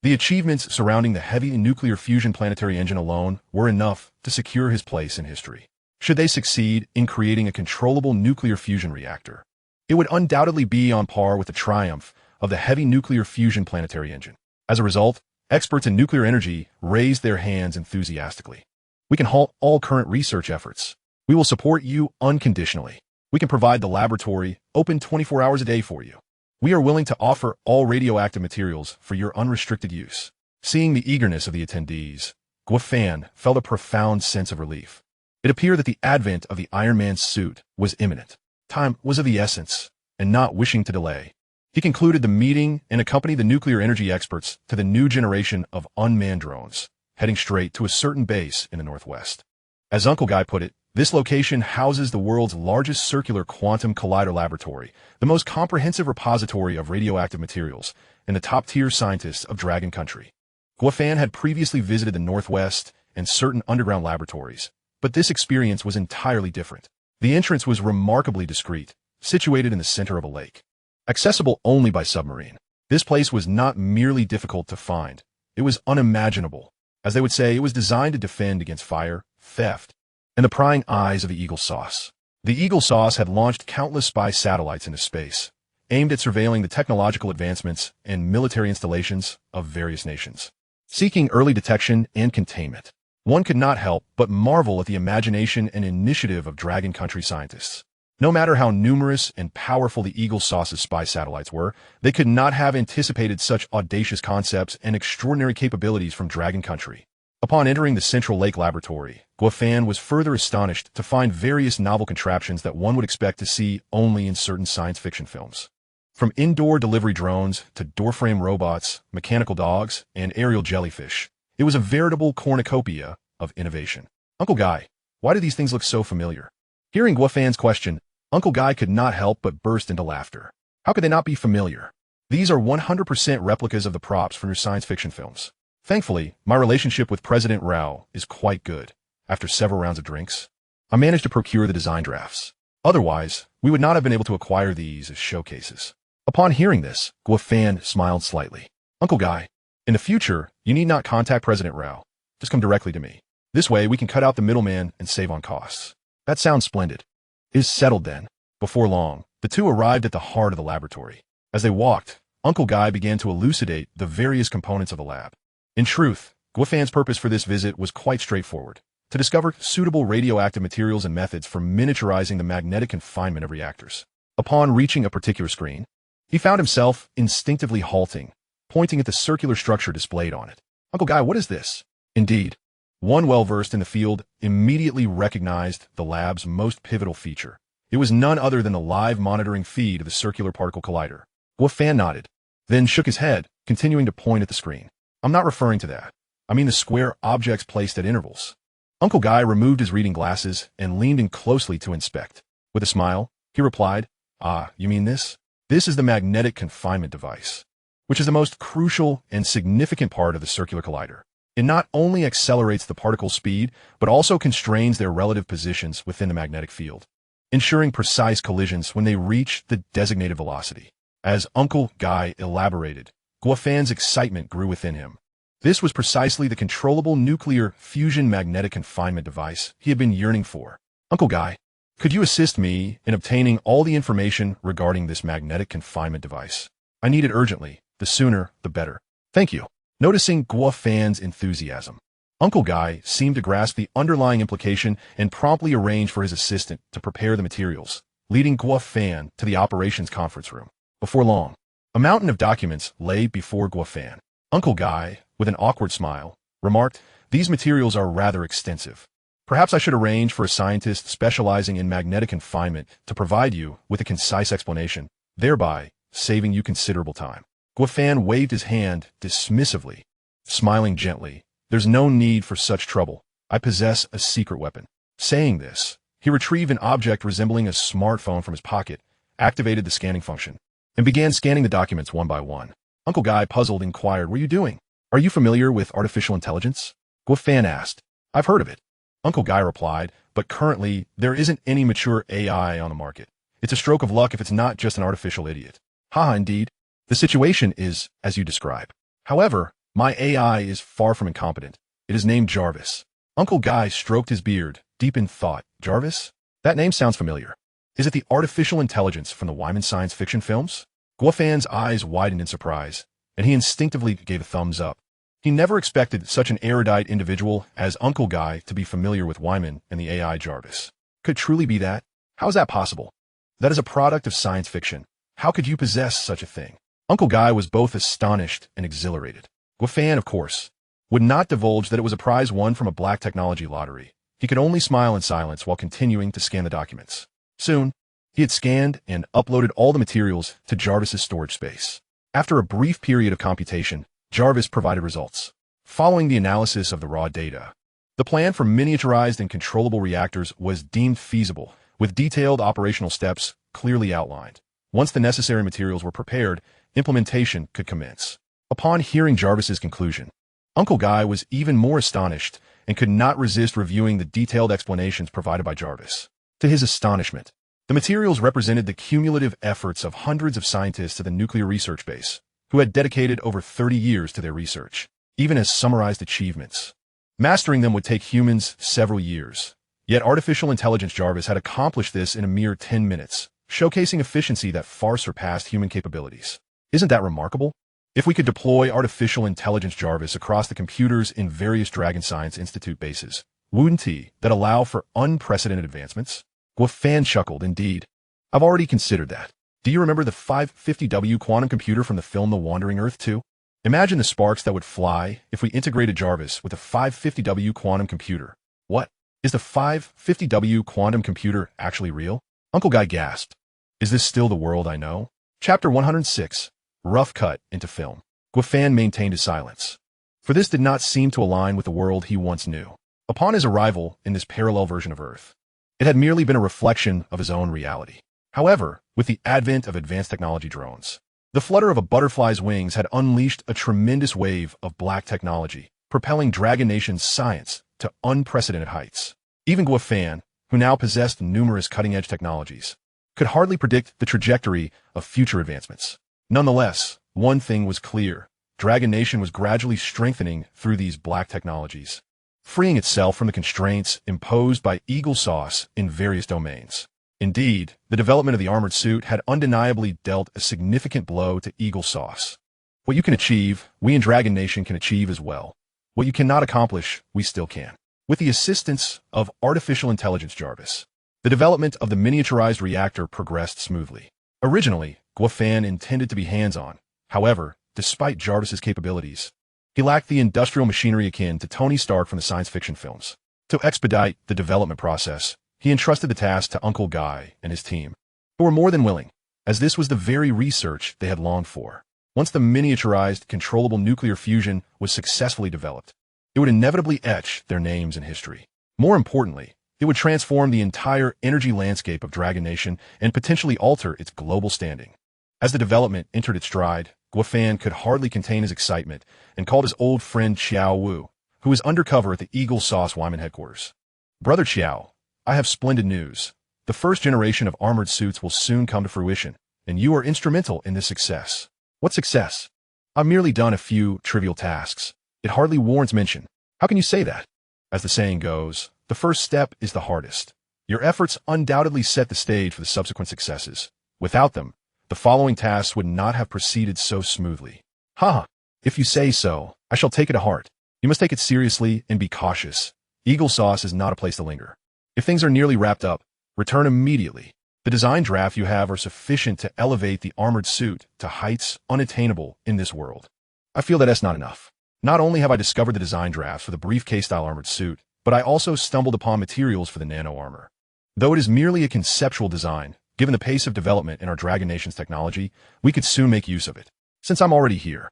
[SPEAKER 1] The achievements surrounding the heavy nuclear fusion planetary engine alone were enough to secure his place in history. Should they succeed in creating a controllable nuclear fusion reactor, it would undoubtedly be on par with the triumph of the heavy nuclear fusion planetary engine. As a result, experts in nuclear energy raised their hands enthusiastically. We can halt all current research efforts. We will support you unconditionally. We can provide the laboratory open 24 hours a day for you. We are willing to offer all radioactive materials for your unrestricted use. Seeing the eagerness of the attendees, Guo Fan felt a profound sense of relief. It appeared that the advent of the Iron Man suit was imminent. Time was of the essence, and not wishing to delay, he concluded the meeting and accompanied the nuclear energy experts to the new generation of unmanned drones, heading straight to a certain base in the northwest. As Uncle Guy put it, this location houses the world's largest circular quantum collider laboratory, the most comprehensive repository of radioactive materials, and the top-tier scientists of Dragon Country. Guo Fan had previously visited the Northwest and certain underground laboratories, but this experience was entirely different. The entrance was remarkably discreet, situated in the center of a lake. Accessible only by submarine, this place was not merely difficult to find, it was unimaginable. As they would say, it was designed to defend against fire, theft, and the prying eyes of the Eagle Sauce. The Eagle Sauce had launched countless spy satellites into space, aimed at surveilling the technological advancements and military installations of various nations. Seeking early detection and containment, one could not help but marvel at the imagination and initiative of Dragon Country scientists. No matter how numerous and powerful the Eagle Sauce's spy satellites were, they could not have anticipated such audacious concepts and extraordinary capabilities from Dragon Country. Upon entering the Central Lake Laboratory, Guo Fan was further astonished to find various novel contraptions that one would expect to see only in certain science fiction films. From indoor delivery drones to doorframe robots, mechanical dogs, and aerial jellyfish, it was a veritable cornucopia of innovation. Uncle Guy, why do these things look so familiar? Hearing Guo Fan's question, Uncle Guy could not help but burst into laughter. How could they not be familiar? These are 100% replicas of the props from your science fiction films. Thankfully, my relationship with President Rao is quite good. After several rounds of drinks, I managed to procure the design drafts. Otherwise, we would not have been able to acquire these as showcases. Upon hearing this, Guo Fan smiled slightly. Uncle Guy, in the future, you need not contact President Rao. Just come directly to me. This way, we can cut out the middleman and save on costs. That sounds splendid. It is settled then. Before long, The two arrived at the heart of the laboratory. As they walked, Uncle Guy began to elucidate the various components of the lab. In truth, Guofan's purpose for this visit was quite straightforward: to discover suitable radioactive materials and methods for miniaturizing the magnetic confinement of reactors. Upon reaching a particular screen, he found himself instinctively halting, pointing at the circular structure displayed on it. "Uncle Guy, what is this?" Indeed, one well-versed in the field immediately recognized the lab's most pivotal feature. It was none other than the live monitoring feed of the circular particle collider. Guofan nodded, then shook his head, continuing to point at the screen. "I'm not referring to that. I mean the square objects placed at intervals." Uncle Guy removed his reading glasses and leaned in closely to inspect. With a smile, he replied, "Ah, you mean this? This is the magnetic confinement device, which is the most crucial and significant part of the circular collider. It not only accelerates the particle's speed, but also constrains their relative positions within the magnetic field, ensuring precise collisions when they reach the designated velocity." As Uncle Guy elaborated, Guofan's excitement grew within him. This was precisely the controllable nuclear fusion magnetic confinement device he had been yearning for. "Uncle Guy, could you assist me in obtaining all the information regarding this magnetic confinement device? I need it urgently. The sooner, the better." "Thank you." Noticing Guofan's enthusiasm, Uncle Guy seemed to grasp the underlying implication and promptly arranged for his assistant to prepare the materials, leading Guofan to the operations conference room. Before long, a mountain of documents lay before Guofan. Uncle Guy, with an awkward smile, remarked, "These materials are rather extensive. Perhaps I should arrange for a scientist specializing in magnetic confinement to provide you with a concise explanation, thereby saving you considerable time." Guofan waved his hand dismissively, smiling gently. "There's no need for such trouble. I possess a secret weapon." Saying this, he retrieved an object resembling a smartphone from his pocket, activated the scanning function, and began scanning the documents one by one. Uncle Guy, puzzled, inquired, "What are you doing? Are you familiar with artificial intelligence?" Guofan asked. "I've heard of it," Uncle Guy replied, "but currently there isn't any mature AI on the market. It's a stroke of luck if it's not just an artificial idiot." "Haha, indeed. The situation is as you describe. However, my AI is far from incompetent. It is named Jarvis." Uncle Guy stroked his beard, deep in thought. "Jarvis? That name sounds familiar. Is it the artificial intelligence from the Wyman science fiction films?" Guofan's eyes widened in surprise, and he instinctively gave a thumbs up. He never expected such an erudite individual as Uncle Guy to be familiar with Wyman and the AI Jarvis. Could it truly be that? How is that possible? That is a product of science fiction. How could you possess such a thing? Uncle Guy was both astonished and exhilarated. Guofan, of course, would not divulge that it was a prize won from a black technology lottery. He could only smile in silence while continuing to scan the documents. Soon, he had scanned and uploaded all the materials to Jarvis's storage space. After a brief period of computation, Jarvis provided results. Following the analysis of the raw data, the plan for miniaturized and controllable reactors was deemed feasible, with detailed operational steps clearly outlined. Once the necessary materials were prepared, implementation could commence. Upon hearing Jarvis's conclusion, Uncle Guy was even more astonished and could not resist reviewing the detailed explanations provided by Jarvis. To his astonishment, the materials represented the cumulative efforts of hundreds of scientists at the nuclear research base, who had dedicated over 30 years to their research. Even as summarized achievements, mastering them would take humans several years. Yet artificial intelligence Jarvis had accomplished this in a mere 10 minutes, showcasing efficiency that far surpassed human capabilities. Isn't that remarkable? If we could deploy artificial intelligence Jarvis across the computers in various Dragon Science Institute bases, wouldn't that allow for unprecedented advancements? Guofan chuckled. "Indeed. I've already considered that. Do you remember the 550W quantum computer from the film The Wandering Earth 2? Imagine the sparks that would fly if we integrated Jarvis with a 550W quantum computer." "What? Is the 550W quantum computer actually real?" Uncle Guy gasped. "Is this still the world I know?" Chapter 106. Rough cut into film. Guofan maintained his silence, for this did not seem to align with the world he once knew. Upon his arrival in this parallel version of Earth, it had merely been a reflection of his own reality. However, with the advent of advanced technology drones, the flutter of a butterfly's wings had unleashed a tremendous wave of black technology, propelling Dragon Nation's science to unprecedented heights. Even Guofan, who now possessed numerous cutting-edge technologies, could hardly predict the trajectory of future advancements. Nonetheless, one thing was clear: Dragon Nation was gradually strengthening through these black technologies, freeing itself from the constraints imposed by Eagle Sauce in various domains. Indeed, the development of the armored suit had undeniably dealt a significant blow to Eagle Sauce. What you can achieve, we in Dragon Nation can achieve as well. What you cannot accomplish, we still can. With the assistance of artificial intelligence Jarvis, the development of the miniaturized reactor progressed smoothly. Originally, Guofan intended to be hands-on. However, despite Jarvis's capabilities, he lacked the industrial machinery akin to Tony Stark from the science fiction films. To expedite the development process, he entrusted the task to Uncle Guy and his team, who were more than willing, as this was the very research they had longed for. Once the miniaturized, controllable nuclear fusion was successfully developed, it would inevitably etch their names in history. More importantly, it would transform the entire energy landscape of Dragon Nation and potentially alter its global standing. As the development entered its stride, Guofan could hardly contain his excitement and called his old friend Xiao Wu, who was undercover at the Eagle Sauce Wyman headquarters. Brother Xiao, I have splendid news. The first generation of armored suits will soon come to fruition, and you are instrumental in this success. What success? I've merely done a few trivial tasks. It hardly warrants mention. How can you say that? As the saying goes, the first step is the hardest. Your efforts undoubtedly set the stage for the subsequent successes. Without them, the following tasks would not have proceeded so smoothly. Ha! If you say so, I shall take it to heart. You must take it seriously and be cautious. Eagle Sauce is not a place to linger. If things are nearly wrapped up, return immediately. The design draft you have are sufficient to elevate the armored suit to heights unattainable in this world. I feel that that's not enough. Not only have I discovered the design drafts for the briefcase-style armored suit, but I also stumbled upon materials for the nano armor. Though it is merely a conceptual design, given the pace of development in our Dragon Nation's technology, we could soon make use of it. Since I'm already here,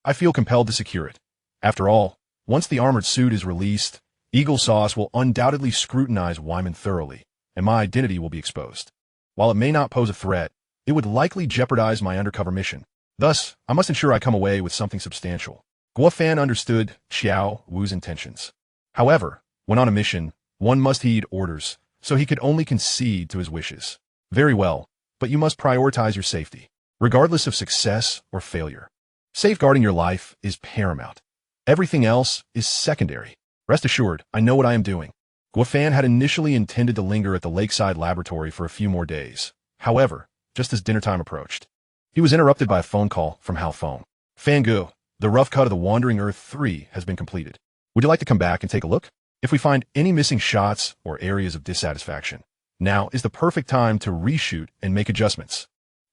[SPEAKER 1] I feel compelled to secure it. After all, once the armored suit is released, Eagle Sauce will undoubtedly scrutinize Wyman thoroughly, and my identity will be exposed. While it may not pose a threat, it would likely jeopardize my undercover mission. Thus, I must ensure I come away with something substantial. Guofan understood Xiao Wu's intentions. However, when on a mission, one must heed orders, so he could only concede to his wishes. Very well, but you must prioritize your safety, regardless of success or failure. Safeguarding your life is paramount. Everything else is secondary. Rest assured, I know what I am doing. Guofan had initially intended to linger at the lakeside laboratory for a few more days. However, just as dinner time approached, he was interrupted by a phone call from Hao Feng. Fangu, the rough cut of the Wandering Earth 3 has been completed. Would you like to come back and take a look? If we find any missing shots or areas of dissatisfaction, now is the perfect time to reshoot and make adjustments.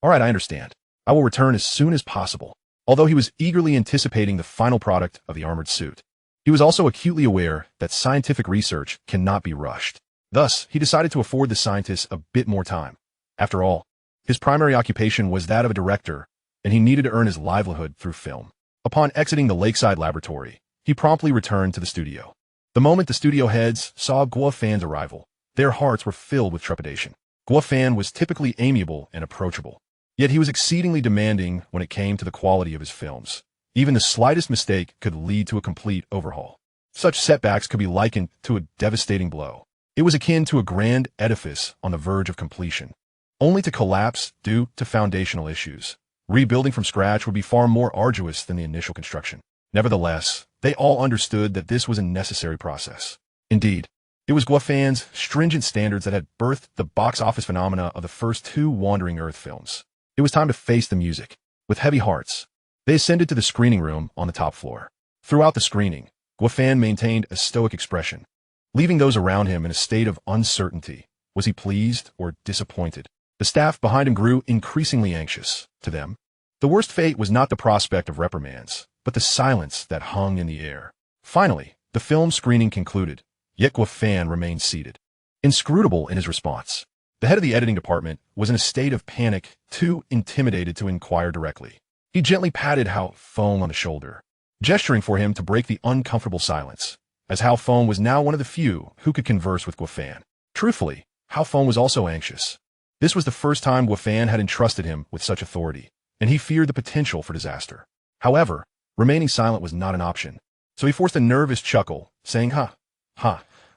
[SPEAKER 1] All right, I understand. I will return as soon as possible. Although he was eagerly anticipating the final product of the armored suit, he was also acutely aware that scientific research cannot be rushed. Thus, he decided to afford the scientists a bit more time. After all, his primary occupation was that of a director, and he needed to earn his livelihood through film. Upon exiting the lakeside laboratory, he promptly returned to the studio. The moment the studio heads saw Guofan's arrival, their hearts were filled with trepidation. Guofan was typically amiable and approachable, yet he was exceedingly demanding when it came to the quality of his films. Even the slightest mistake could lead to a complete overhaul. Such setbacks could be likened to a devastating blow. It was akin to a grand edifice on the verge of completion, only to collapse due to foundational issues. Rebuilding from scratch would be far more arduous than the initial construction. Nevertheless, they all understood that this was a necessary process. Indeed, it was Guofan's stringent standards that had birthed the box office phenomena of the first two Wandering Earth films. It was time to face the music. With heavy hearts, they ascended to the screening room on the top floor. Throughout the screening, Guofan maintained a stoic expression, leaving those around him in a state of uncertainty. Was he pleased or disappointed? The staff behind him grew increasingly anxious. To them, the worst fate was not the prospect of reprimands, but the silence that hung in the air. Finally, the film screening concluded, yet Guofan remained seated, inscrutable in his response. The head of the editing department was in a state of panic, too intimidated to inquire directly. He gently patted Hao Feng on the shoulder, gesturing for him to break the uncomfortable silence, as Hao Feng was now one of the few who could converse with Guofan. Truthfully, Hao Feng was also anxious. This was the first time Guofan had entrusted him with such authority, and he feared the potential for disaster. However, remaining silent was not an option, so he forced a nervous chuckle, saying,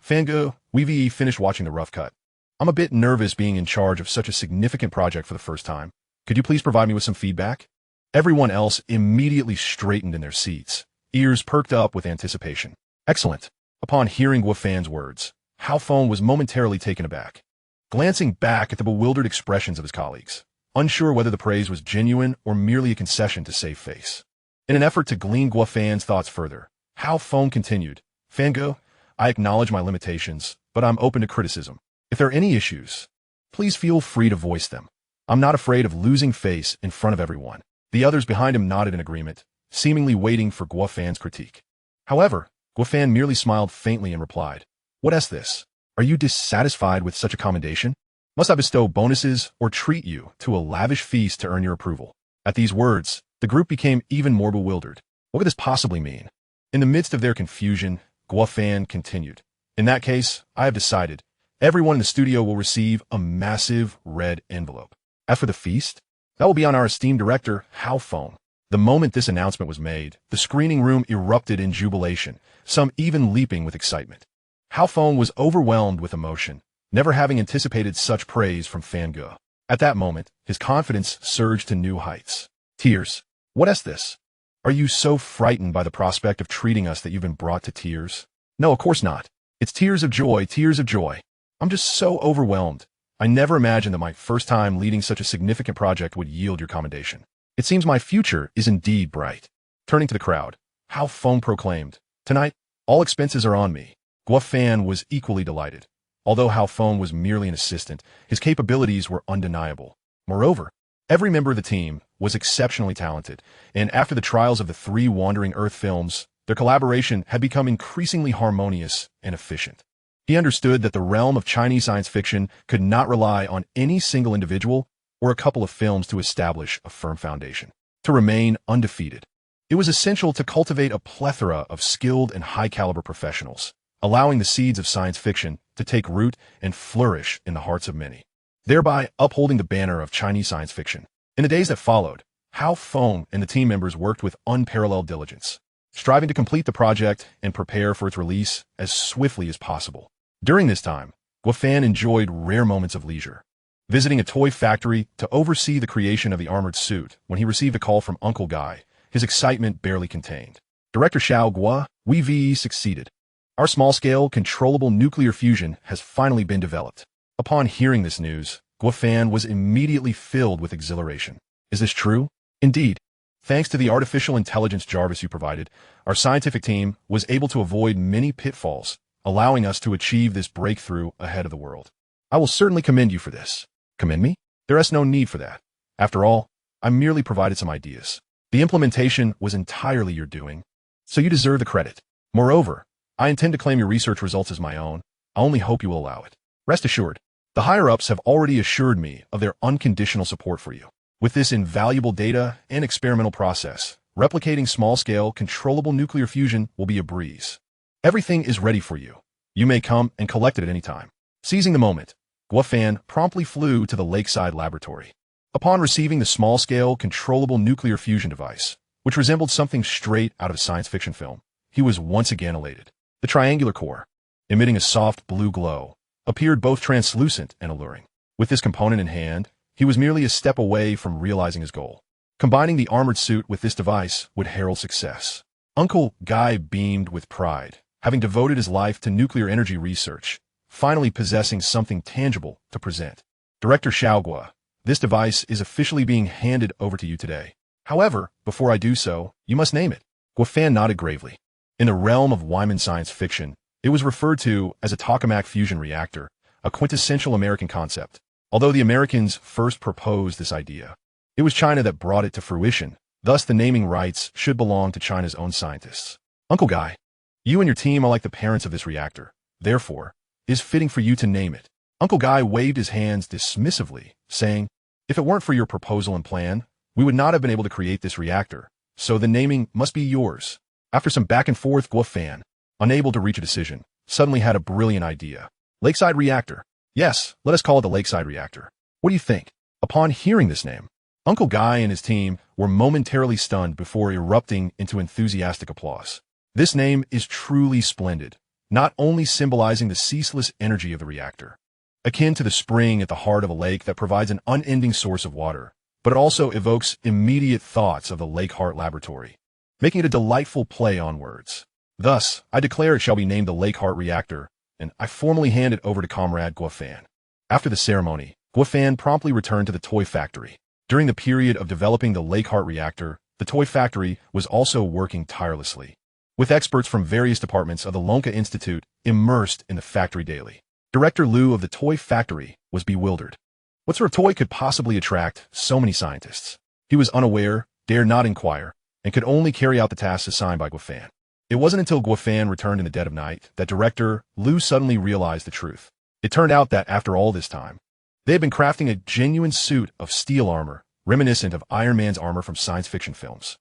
[SPEAKER 1] Fangu, we've finished watching the rough cut. I'm a bit nervous being in charge of such a significant project for the first time. Could you please provide me with some feedback? Everyone else immediately straightened in their seats, ears perked up with anticipation. Excellent. Upon hearing Guofan's words, Hao Feng was momentarily taken aback. glancing back at the bewildered expressions of his colleagues, unsure whether the praise was genuine or merely a concession to save face. In an effort to glean Guofan's thoughts further, Hao Feng continued, Fango, I acknowledge my limitations, but I'm open to criticism. If there are any issues, please feel free to voice them. I'm not afraid of losing face in front of everyone. The others behind him nodded in agreement, seemingly waiting for Guofan's critique. However, Guofan merely smiled faintly and replied, What is this? Are you dissatisfied with such a commendation? Must I bestow bonuses or treat you to a lavish feast to earn your approval? At these words, the group became even more bewildered. What could this possibly mean? In the midst of their confusion, Guofan continued, In that case, I have decided. Everyone in the studio will receive a massive red envelope. As for the feast, that will be on our esteemed director, Hao Feng. The moment this announcement was made, the screening room erupted in jubilation, some even leaping with excitement. Hao Feng was overwhelmed with emotion, never having anticipated such praise from Fange. At that moment, his confidence surged to new heights. Tears. What is this? Are you so frightened by the prospect of treating us that you've been brought to tears? No, of course not. It's tears of joy, tears of joy. I'm just so overwhelmed. I never imagined that my first time leading such a significant project would yield your commendation. It seems my future is indeed bright. Turning to the crowd, Hao Feng proclaimed, Tonight, all expenses are on me. Guofan was equally delighted. Although Hao Feng was merely an assistant, his capabilities were undeniable. Moreover, every member of the team was exceptionally talented, and after the trials of the 3 Wandering Earth films, their collaboration had become increasingly harmonious and efficient. He understood that the realm of Chinese science fiction could not rely on any single individual or a couple of films to establish a firm foundation. To remain undefeated, it was essential to cultivate a plethora of skilled and high-caliber professionals, allowing the seeds of science fiction to take root and flourish in the hearts of many, thereby upholding the banner of Chinese science fiction. In the days that followed, Hao Feng and the team members worked with unparalleled diligence, striving to complete the project and prepare for its release as swiftly as possible. During this time, Guofan enjoyed rare moments of leisure, visiting a toy factory to oversee the creation of the armored suit. When he received a call from Uncle Guy, his excitement barely contained. Director Xiao Gua, we succeeded. Our small-scale, controllable nuclear fusion has finally been developed. Upon hearing this news, Guofan was immediately filled with exhilaration. Is this true? Indeed. Thanks to the artificial intelligence Jarvis you provided, our scientific team was able to avoid many pitfalls, allowing us to achieve this breakthrough ahead of the world. I will certainly commend you for this. Commend me? There is no need for that. After all, I merely provided some ideas. The implementation was entirely your doing, so you deserve the credit. Moreover, I intend to claim your research results as my own. I only hope you will allow it. Rest assured, the higher-ups have already assured me of their unconditional support for you. With this invaluable data and experimental process, replicating small-scale, controllable nuclear fusion will be a breeze. Everything is ready for you. You may come and collect it at any time. Seizing the moment, Guofan promptly flew to the lakeside laboratory. Upon receiving the small-scale, controllable nuclear fusion device, which resembled something straight out of a science fiction film, he was once again elated. The triangular core, emitting a soft blue glow, appeared both translucent and alluring. With this component in hand, he was merely a step away from realizing his goal. Combining the armored suit with this device would herald success. Uncle Guy beamed with pride, having devoted his life to nuclear energy research, finally possessing something tangible to present. Director Xiaogua, this device is officially being handed over to you today. However, before I do so, you must name it. Guofan nodded gravely. In the realm of Wyman science fiction, it was referred to as a tokamak fusion reactor, a quintessential American concept. Although the Americans first proposed this idea, it was China that brought it to fruition. Thus, the naming rights should belong to China's own scientists. Uncle Guy, you and your team are like the parents of this reactor. Therefore, it is fitting for you to name it. Uncle Guy waved his hands dismissively, saying, If it weren't for your proposal and plan, we would not have been able to create this reactor, so the naming must be yours. After some back and forth, Guofan, unable to reach a decision, suddenly had a brilliant idea. Lakeside Reactor. Yes, let us call it the Lakeside Reactor. What do you think? Upon hearing this name, Uncle Guy and his team were momentarily stunned before erupting into enthusiastic applause. This name is truly splendid, not only symbolizing the ceaseless energy of the reactor, akin to the spring at the heart of a lake that provides an unending source of water, but it also evokes immediate thoughts of the Lake Heart Laboratory, making it a delightful play on words. Thus, I declare it shall be named the Lake Heart Reactor, and I formally hand it over to Comrade Guofan. After the ceremony, Guofan promptly returned to the toy factory. During the period of developing the Lakehart reactor, the toy factory was also working tirelessly, with experts from various departments of the Lonka Institute immersed in the factory daily. Director Liu of the toy factory was bewildered. What sort of toy could possibly attract so many scientists? He was unaware, dared not inquire, and could only carry out the tasks assigned by Guofan. It wasn't until Guofan returned in the dead of night that Director Liu suddenly realized the truth. It turned out that after all this time, they had been crafting a genuine suit of steel armor, reminiscent of Iron Man's armor from science fiction films.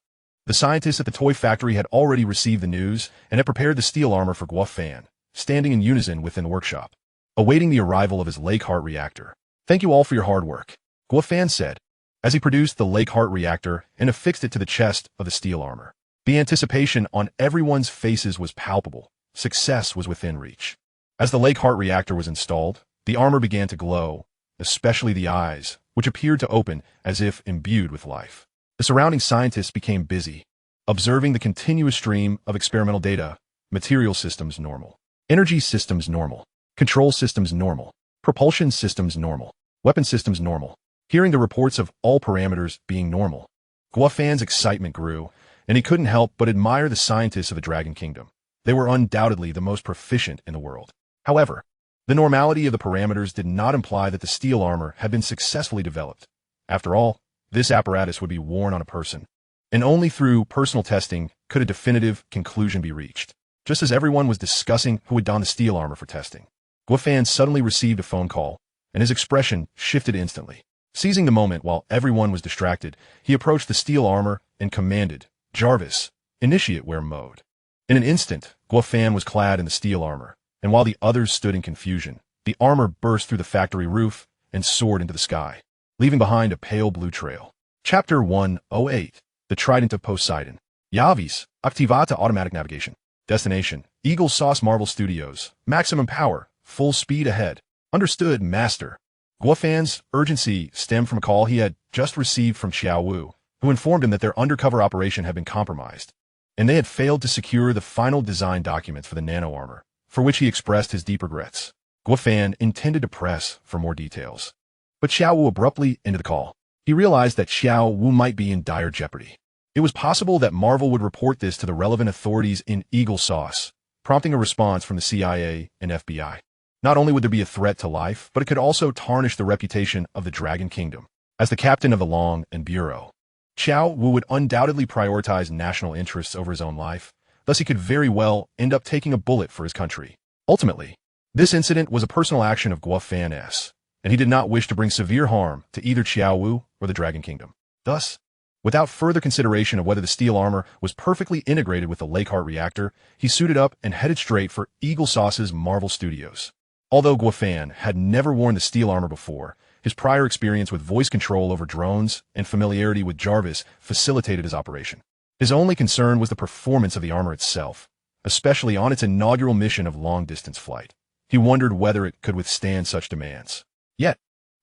[SPEAKER 1] The scientists at the toy factory had already received the news and had prepared the steel armor for Guofan, standing in unison within the workshop, awaiting the arrival of his Lakehart reactor. "Thank you all for your hard work," Guofan said, as he produced the Lakehart reactor and affixed it to the chest of the steel armor. The anticipation on everyone's faces was palpable. Success was within reach. As the Lakehart reactor was installed, the armor began to glow, especially the eyes, which appeared to open as if imbued with life. The surrounding scientists became busy, observing the continuous stream of experimental data. Material systems normal. Energy systems normal. Control systems normal. Propulsion systems normal. Weapon systems normal. Hearing the reports of all parameters being normal, Guofan's excitement grew, and he couldn't help but admire the scientists of the Dragon Kingdom. They were undoubtedly the most proficient in the world. However, the normality of the parameters did not imply that the steel armor had been successfully developed. After all, this apparatus would be worn on a person, and only through personal testing could a definitive conclusion be reached. Just as everyone was discussing who would don the steel armor for testing, Guofan suddenly received a phone call, and his expression shifted instantly. Seizing the moment while everyone was distracted, he approached the steel armor and commanded, "Jarvis, initiate wear mode." In an instant, Guofan was clad in the steel armor, and while the others stood in confusion, the armor burst through the factory roof and soared into the sky, leaving behind a pale blue trail. Chapter 108. The Trident of Poseidon. Yavis, Activata Automatic Navigation. Destination, Eagle Sauce Marvel Studios. Maximum power, full speed ahead. Understood, Master. Guofan's urgency stemmed from a call he had just received from Xiao Wu, who informed him that their undercover operation had been compromised, and they had failed to secure the final design documents for the nano armor, for which he expressed his deep regrets. Guofan intended to press for more details, but Xiao Wu abruptly ended the call. He realized that Xiao Wu might be in dire jeopardy. It was possible that Marvel would report this to the relevant authorities in Eagle Sauce, prompting a response from the CIA and FBI. Not only would there be a threat to life, but it could also tarnish the reputation of the Dragon Kingdom. As the captain of the Long and Bureau, Xiao Wu would undoubtedly prioritize national interests over his own life, thus he could very well end up taking a bullet for his country. Ultimately, this incident was a personal action of Guofan's, and he did not wish to bring severe harm to either Xiao Wu or the Dragon Kingdom. Thus, without further consideration of whether the steel armor was perfectly integrated with the Lakehart reactor, he suited up and headed straight for Eagle Sauce's Marvel Studios. Although Guofan had never worn the steel armor before, his prior experience with voice control over drones and familiarity with Jarvis facilitated his operation. His only concern was the performance of the armor itself, especially on its inaugural mission of long-distance flight. He wondered whether it could withstand such demands. Yet,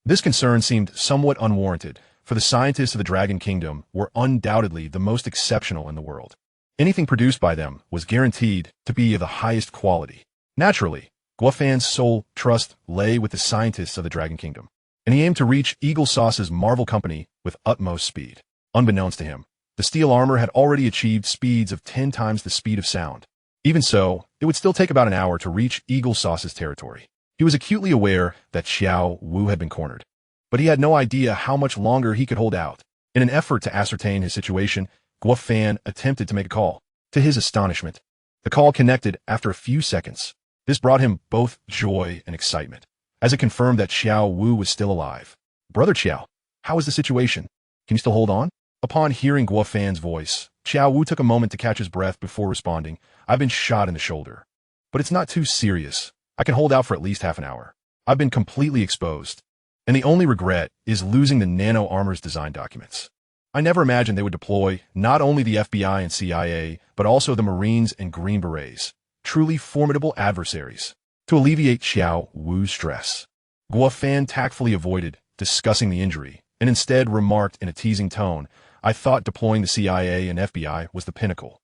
[SPEAKER 1] this concern seemed somewhat unwarranted, for the scientists of the Dragon Kingdom were undoubtedly the most exceptional in the world. Anything produced by them was guaranteed to be of the highest quality. Naturally, Guofan's sole trust lay with the scientists of the Dragon Kingdom, and he aimed to reach Eagle Sauce's Marvel Company with utmost speed. Unbeknownst to him, the steel armor had already achieved speeds of 10 times the speed of sound. Even so, it would still take about an hour to reach Eagle Sauce's territory. He was acutely aware that Xiao Wu had been cornered, but he had no idea how much longer he could hold out. In an effort to ascertain his situation, Guofan attempted to make a call. To his astonishment, the call connected after a few seconds. This brought him both joy and excitement, as it confirmed that Xiao Wu was still alive. "Brother Xiao, how is the situation? Can you still hold on?" Upon hearing Guofan's voice, Xiao Wu took a moment to catch his breath before responding, "I've been shot in the shoulder, but it's not too serious. I can hold out for at least half an hour. I've been completely exposed, and the only regret is losing the nano armor's design documents. I never imagined they would deploy not only the FBI and CIA, but also the Marines and Green Berets, truly formidable adversaries." To alleviate Xiao Wu's stress, Guofan tactfully avoided discussing the injury, and instead remarked in a teasing tone, "I thought deploying the CIA and FBI was the pinnacle.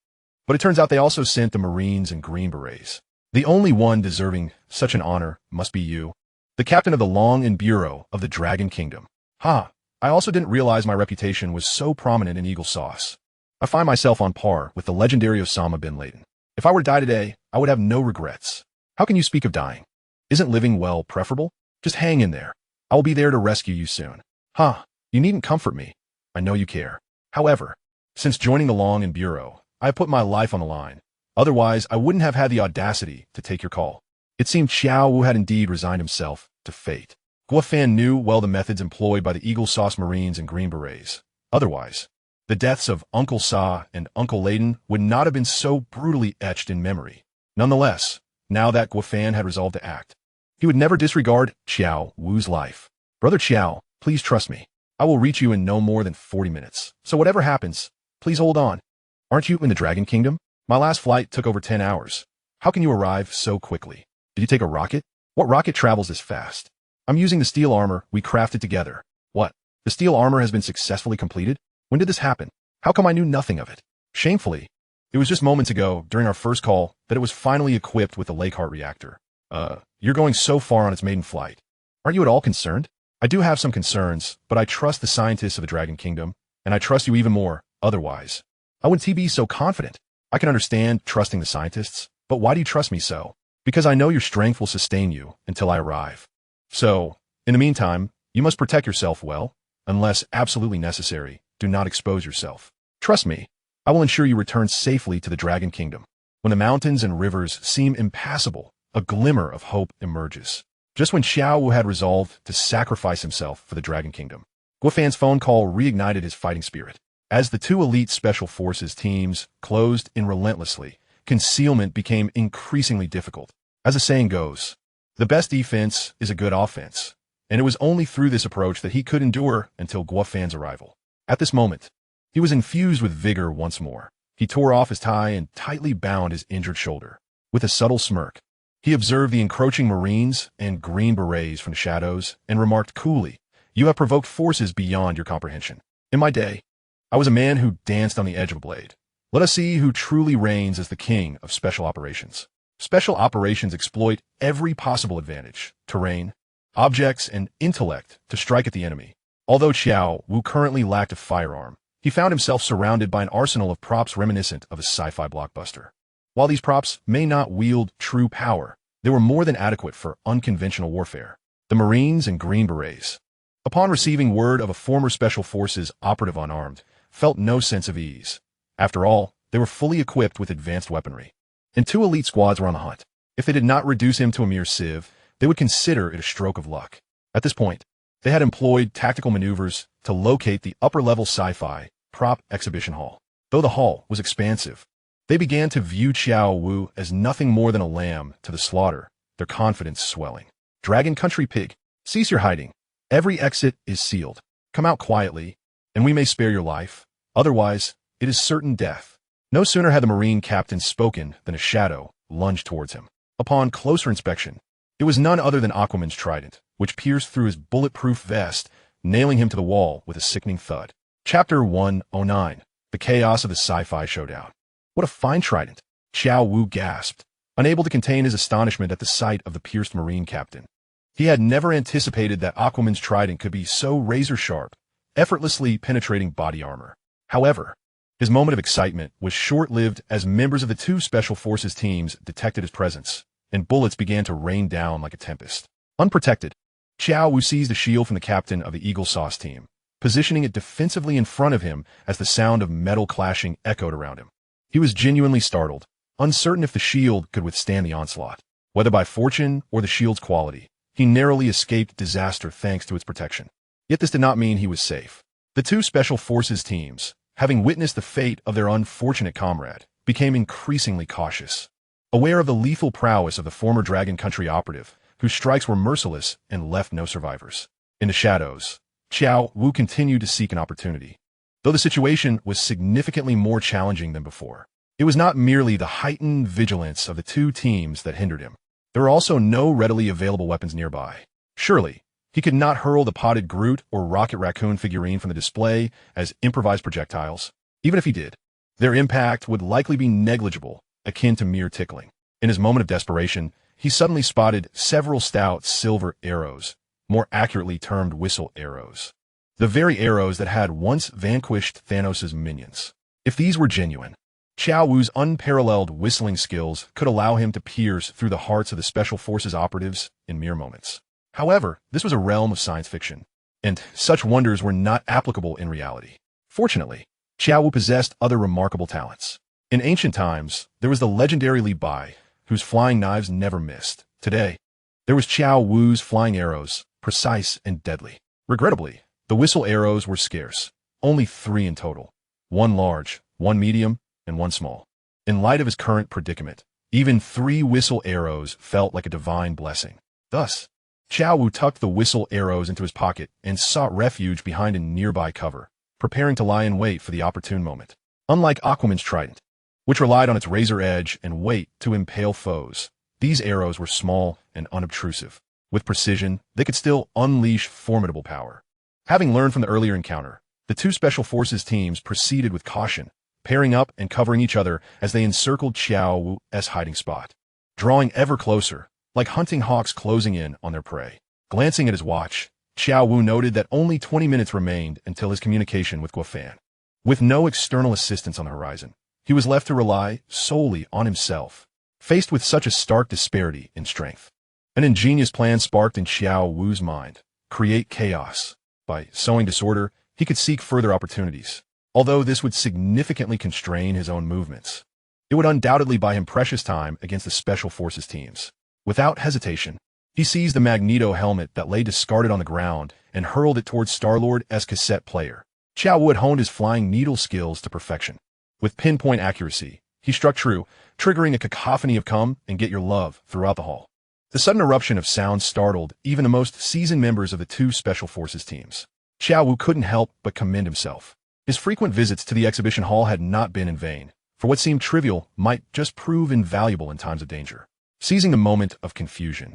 [SPEAKER 1] But it turns out they also sent the Marines and Green Berets. The only one deserving such an honor must be you." the captain of the Long and Bureau of the Dragon Kingdom. I also didn't realize my reputation was so prominent in Eagle Sauce. I find myself on par with the legendary Osama bin Laden. If I were to die today, I would have no regrets. How can you speak of dying? Isn't living well preferable? Just hang in there. I will be there to rescue you soon. You needn't comfort me. I know you care. However, since joining the Long and Bureau, I have put my life on the line. Otherwise, I wouldn't have had the audacity to take your call. It seemed Xiao Wu had indeed resigned himself to fate. Guo Fan knew well the methods employed by the Eagle Sauce Marines and Green Berets. Otherwise, the deaths of Uncle Sa and Uncle Layden would not have been so brutally etched in memory. Nonetheless, now that Guo Fan had resolved to act, he would never disregard Xiao Wu's life. Brother Xiao, please trust me. I will reach you in no more than 40 minutes. So whatever happens, please hold on. Aren't you in the Dragon Kingdom? My last flight took over 10 hours. How can you arrive so quickly? Did you take a rocket? What rocket travels this fast? I'm using the steel armor we crafted together. What? The steel armor has been successfully completed? When did this happen? How come I knew nothing of it? Shamefully, it was just moments ago, during our first call, that it was finally equipped with the Lakeheart reactor. You're going so far on its maiden flight. Aren't you at all concerned? I do have some concerns, but I trust the scientists of the Dragon Kingdom, and I trust you even more, otherwise. I wouldn't be so confident. I can understand trusting the scientists, but why do you trust me so? Because I know your strength will sustain you until I arrive. So, in the meantime, you must protect yourself well. Unless absolutely necessary, do not expose yourself. Trust me, I will ensure you return safely to the Dragon Kingdom. When the mountains and rivers seem impassable, a glimmer of hope emerges. Just when Xiao Wu had resolved to sacrifice himself for the Dragon Kingdom, Guo Fan's phone call reignited his fighting spirit. As the two elite special forces teams closed in relentlessly, concealment became increasingly difficult. As the saying goes, the best defense is a good offense, and it was only through this approach that he could endure until Guo Fan's arrival. At this moment, he was infused with vigor once more. He tore off his tie and tightly bound his injured shoulder. With a subtle smirk, he observed the encroaching Marines and Green Berets from the shadows and remarked coolly, "You have provoked forces beyond your comprehension. In my day, I was a man who danced on the edge of a blade. Let us see who truly reigns as the king of special operations." Special operations exploit every possible advantage, terrain, objects, and intellect to strike at the enemy. Although Xiao Wu currently lacked a firearm, he found himself surrounded by an arsenal of props reminiscent of a sci-fi blockbuster. While these props may not wield true power, they were more than adequate for unconventional warfare. The Marines and Green Berets, upon receiving word of a former Special Forces operative unarmed, felt no sense of ease. After all, they were fully equipped with advanced weaponry, and two elite squads were on the hunt. If they did not reduce him to a mere sieve, they would consider it a stroke of luck. At this point, they had employed tactical maneuvers to locate the upper-level Sci-Fi prop exhibition hall. Though the hall was expansive, they began to view Xiao Wu as nothing more than a lamb to the slaughter, their confidence swelling. "Dragon Country Pig, cease your hiding. Every exit is sealed. Come out quietly, and we may spare your life. Otherwise, it is certain death." No sooner had the Marine captain spoken than a shadow lunged towards him. Upon closer inspection, it was none other than Aquaman's trident, which pierced through his bulletproof vest, nailing him to the wall with a sickening thud. Chapter 109. The Chaos of the Sci-Fi Showdown. What a fine trident! Xiao Wu gasped, unable to contain his astonishment at the sight of the pierced Marine captain. He had never anticipated that Aquaman's trident could be so razor-sharp, effortlessly penetrating body armor. However, his moment of excitement was short-lived as members of the two Special Forces teams detected his presence, and bullets began to rain down like a tempest. Unprotected, Xiao Wu seized a shield from the captain of the Eagle Sauce team, positioning it defensively in front of him as the sound of metal clashing echoed around him. He was genuinely startled, uncertain if the shield could withstand the onslaught. Whether by fortune or the shield's quality, he narrowly escaped disaster thanks to its protection. Yet this did not mean he was safe. The two Special Forces teams, having witnessed the fate of their unfortunate comrade, became increasingly cautious. Aware of the lethal prowess of the former Dragon Country operative, whose strikes were merciless and left no survivors. In the shadows, Xiao Wu continued to seek an opportunity. Though the situation was significantly more challenging than before, it was not merely the heightened vigilance of the two teams that hindered him. There were also no readily available weapons nearby. Surely, he could not hurl the potted Groot or Rocket Raccoon figurine from the display as improvised projectiles. Even if he did, their impact would likely be negligible, akin to mere tickling. In his moment of desperation, he suddenly spotted several stout silver arrows, more accurately termed whistle arrows. The very arrows that had once vanquished Thanos' minions. If these were genuine, Qiao Wu's unparalleled whistling skills could allow him to pierce through the hearts of the Special Forces operatives in mere moments. However, this was a realm of science fiction, and such wonders were not applicable in reality. Fortunately, Qiao Wu possessed other remarkable talents. In ancient times, there was the legendary Li Bai, whose flying knives never missed. Today, there was Qiao Wu's flying arrows, precise and deadly. Regrettably, the whistle arrows were scarce, only 3 in total. 1 large, 1 medium, and 1 small. In light of his current predicament, even 3 whistle arrows felt like a divine blessing. Thus, Qiao Wu tucked the whistle arrows into his pocket and sought refuge behind a nearby cover, preparing to lie in wait for the opportune moment. Unlike Aquaman's trident, which relied on its razor edge and weight to impale foes, these arrows were small and unobtrusive. With precision, they could still unleash formidable power. Having learned from the earlier encounter, the 2 Special Forces teams proceeded with caution, pairing up and covering each other as they encircled Qiao Wu's hiding spot, drawing ever closer, like hunting hawks closing in on their prey. Glancing at his watch, Qiao Wu noted that only 20 minutes remained until his communication with Guofan. With no external assistance on the horizon, he was left to rely solely on himself. Faced with such a stark disparity in strength, an ingenious plan sparked in Qiao Wu's mind: create chaos. By sowing disorder, he could seek further opportunities. Although this would significantly constrain his own movements, it would undoubtedly buy him precious time against the Special Forces teams. Without hesitation, he seized the Magneto helmet that lay discarded on the ground and hurled it towards Star-Lord's cassette player. Qiao Wu had honed his flying needle skills to perfection. With pinpoint accuracy, he struck true, triggering a cacophony of "come and get your love" throughout the hall. The sudden eruption of sound startled even the most seasoned members of the 2 Special Forces teams. Qiao Wu couldn't help but commend himself. His frequent visits to the exhibition hall had not been in vain, for what seemed trivial might just prove invaluable in times of danger. Seizing the moment of confusion,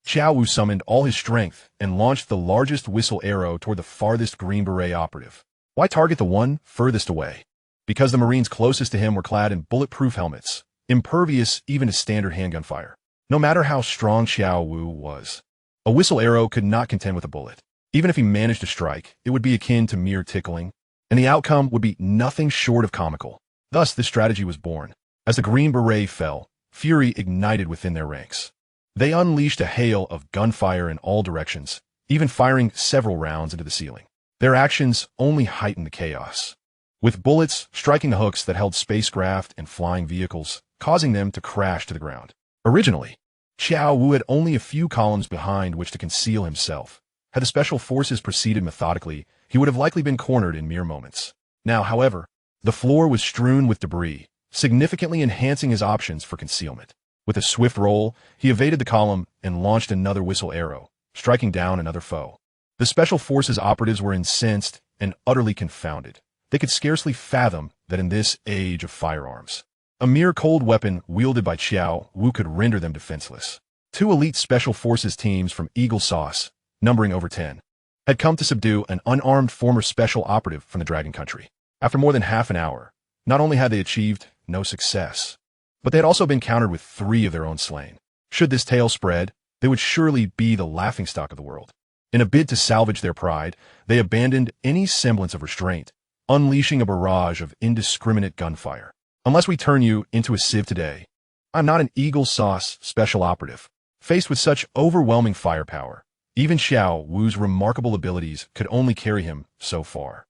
[SPEAKER 1] Qiao Wu summoned all his strength and launched the largest whistle arrow toward the farthest Green Beret operative. Why target the one furthest away? Because the Marines closest to him were clad in bulletproof helmets, impervious even to standard handgun fire. No matter how strong Qiao Wu was, a whistle arrow could not contend with a bullet. Even if he managed to strike, it would be akin to mere tickling, and the outcome would be nothing short of comical. Thus, this strategy was born. As the Green Beret fell, fury ignited within their ranks. They unleashed a hail of gunfire in all directions, even firing several rounds into the ceiling. Their actions only heightened the chaos, with bullets striking the hooks that held spacecraft and flying vehicles, causing them to crash to the ground. Originally, Qiao Wu had only a few columns behind which to conceal himself. Had the Special Forces proceeded methodically, he would have likely been cornered in mere moments. Now, however, the floor was strewn with debris, significantly enhancing his options for concealment. With a swift roll, he evaded the column and launched another whistle arrow, striking down another foe. The Special Forces operatives were incensed and utterly confounded. They could scarcely fathom that in this age of firearms, a mere cold weapon wielded by Qiao Wu could render them defenseless. 2 elite Special Forces teams from Eagle Sauce, numbering over 10, had come to subdue an unarmed former special operative from the Dragon Country. After more than half an hour, not only had they achieved no success, but they had also been countered with 3 of their own slain. Should this tale spread, they would surely be the laughingstock of the world. In a bid to salvage their pride, they abandoned any semblance of restraint, unleashing a barrage of indiscriminate gunfire. Unless we turn you into a sieve today, I'm not an Eagle Sauce special operative. Faced with such overwhelming firepower, even Qiao Wu's remarkable abilities could only carry him so far.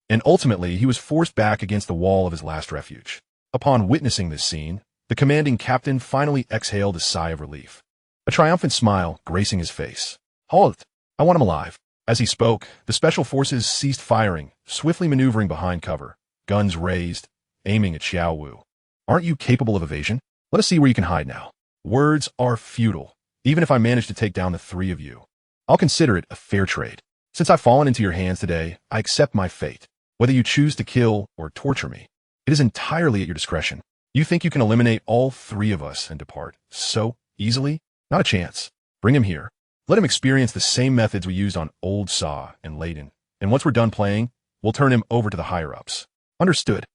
[SPEAKER 1] And ultimately, he was forced back against the wall of his last refuge. Upon witnessing this scene, the commanding captain finally exhaled a sigh of relief, a triumphant smile gracing his face. "Halt! I want him alive." As he spoke, the Special Forces ceased firing, swiftly maneuvering behind cover, guns raised, aiming at Qiao Wu. "Aren't you capable of evasion? Let us see where you can hide now." "Words are futile. Even if I manage to take down the 3 of you, I'll consider it a fair trade. Since I've fallen into your hands today, I accept my fate. Whether you choose to kill or torture me, it is entirely at your discretion. You think you can eliminate all 3 of us and depart so easily? Not a chance. Bring him here. Let him experience the same methods we used on Old Saw and Layden, and once we're done playing, we'll turn him over to the higher-ups." "Understood."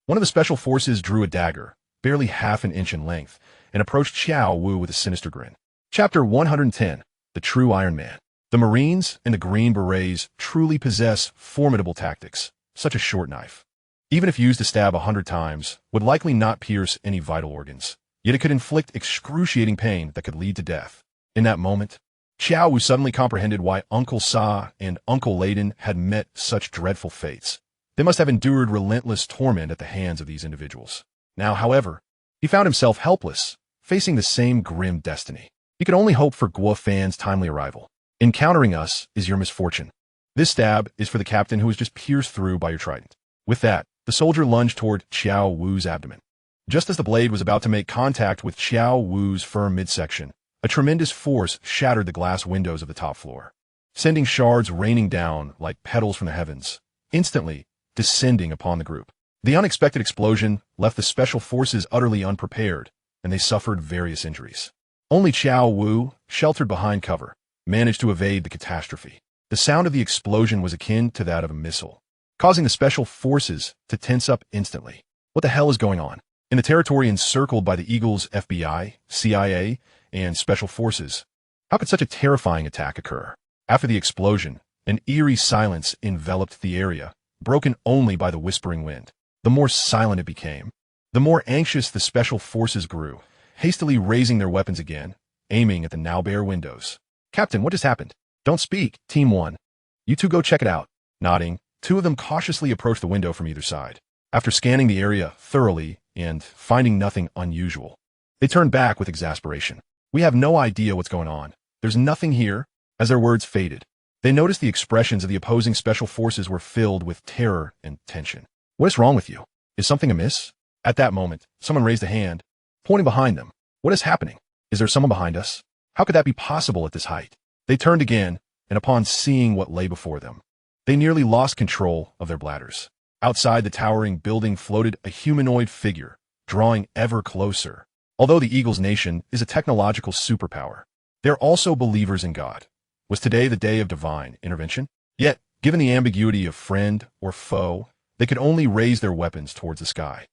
[SPEAKER 1] One of the Special Forces drew a dagger, barely half an inch in length, and approached Qiao Wu with a sinister grin. Chapter 110. The True Iron Man. The Marines and the Green Berets truly possess formidable tactics, such as short knife. Even if used to stab 100 times, would likely not pierce any vital organs, yet it could inflict excruciating pain that could lead to death. In that moment, Qiao Wu suddenly comprehended why Uncle Sa and Uncle Layden had met such dreadful fates. They must have endured relentless torment at the hands of these individuals. Now, however, he found himself helpless, facing the same grim destiny. He could only hope for Guo Fan's timely arrival. Encountering us is your misfortune. This stab is for the captain who was just pierced through by your trident. With that, the soldier lunged toward Qiao Wu's abdomen. Just as the blade was about to make contact with Qiao Wu's firm midsection, a tremendous force shattered the glass windows of the top floor, sending shards raining down like petals from the heavens, instantly descending upon the group. The unexpected explosion left the special forces utterly unprepared, and they suffered various injuries. Only Qiao Wu, sheltered behind cover, managed to evade the catastrophe. The sound of the explosion was akin to that of a missile, causing the special forces to tense up instantly. What the hell is going on? In the territory encircled by the Eagles' FBI, CIA, and special forces, how could such a terrifying attack occur? After the explosion, an eerie silence enveloped the area, broken only by the whispering wind. The more silent it became, the more anxious the special forces grew, hastily raising their weapons again, aiming at the now bare windows. Captain, what just happened? Don't speak, Team 1. You two go check it out. Nodding, two of them cautiously approached the window from either side. After scanning the area thoroughly and finding nothing unusual, they turned back with exasperation. We have no idea what's going on. There's nothing here. As their words faded, they noticed the expressions of the opposing special forces were filled with terror and tension. What is wrong with you? Is something amiss? At that moment, someone raised a hand, pointing behind them. What is happening? Is there someone behind us? How could that be possible at this height? They turned again, and upon seeing what lay before them, they nearly lost control of their bladders. Outside the towering building floated a humanoid figure, drawing ever closer. Although the Eagles Nation is a technological superpower, they're also believers in God. Was today the day of divine intervention? Yet, given the ambiguity of friend or foe, they could only raise their weapons towards the sky.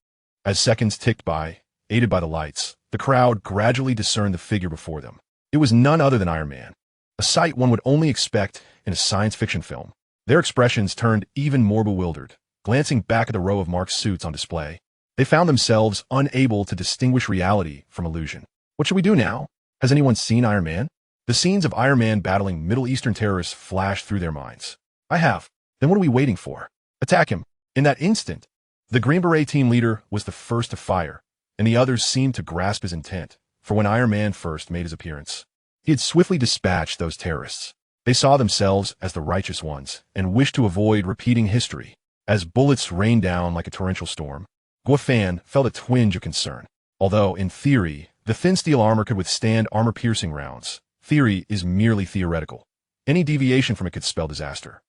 [SPEAKER 1] As seconds ticked by, aided by the lights, the crowd gradually discerned the figure before them. It was none other than Iron Man, a sight one would only expect in a science fiction film. Their expressions turned even more bewildered. Glancing back at the row of marked suits on display, they found themselves unable to distinguish reality from illusion. What should we do now? Has anyone seen Iron Man? The scenes of Iron Man battling Middle Eastern terrorists flashed through their minds. I have. Then what are we waiting for? Attack him. In that instant, the Green Beret team leader was the first to fire, and the others seemed to grasp his intent, for when Iron Man first made his appearance, he had swiftly dispatched those terrorists. They saw themselves as the righteous ones and wished to avoid repeating history. As bullets rained down like a torrential storm, Guo Fan felt a twinge of concern. Although, in theory, the thin steel armor could withstand armor-piercing rounds, theory is merely theoretical. Any deviation from it could spell disaster.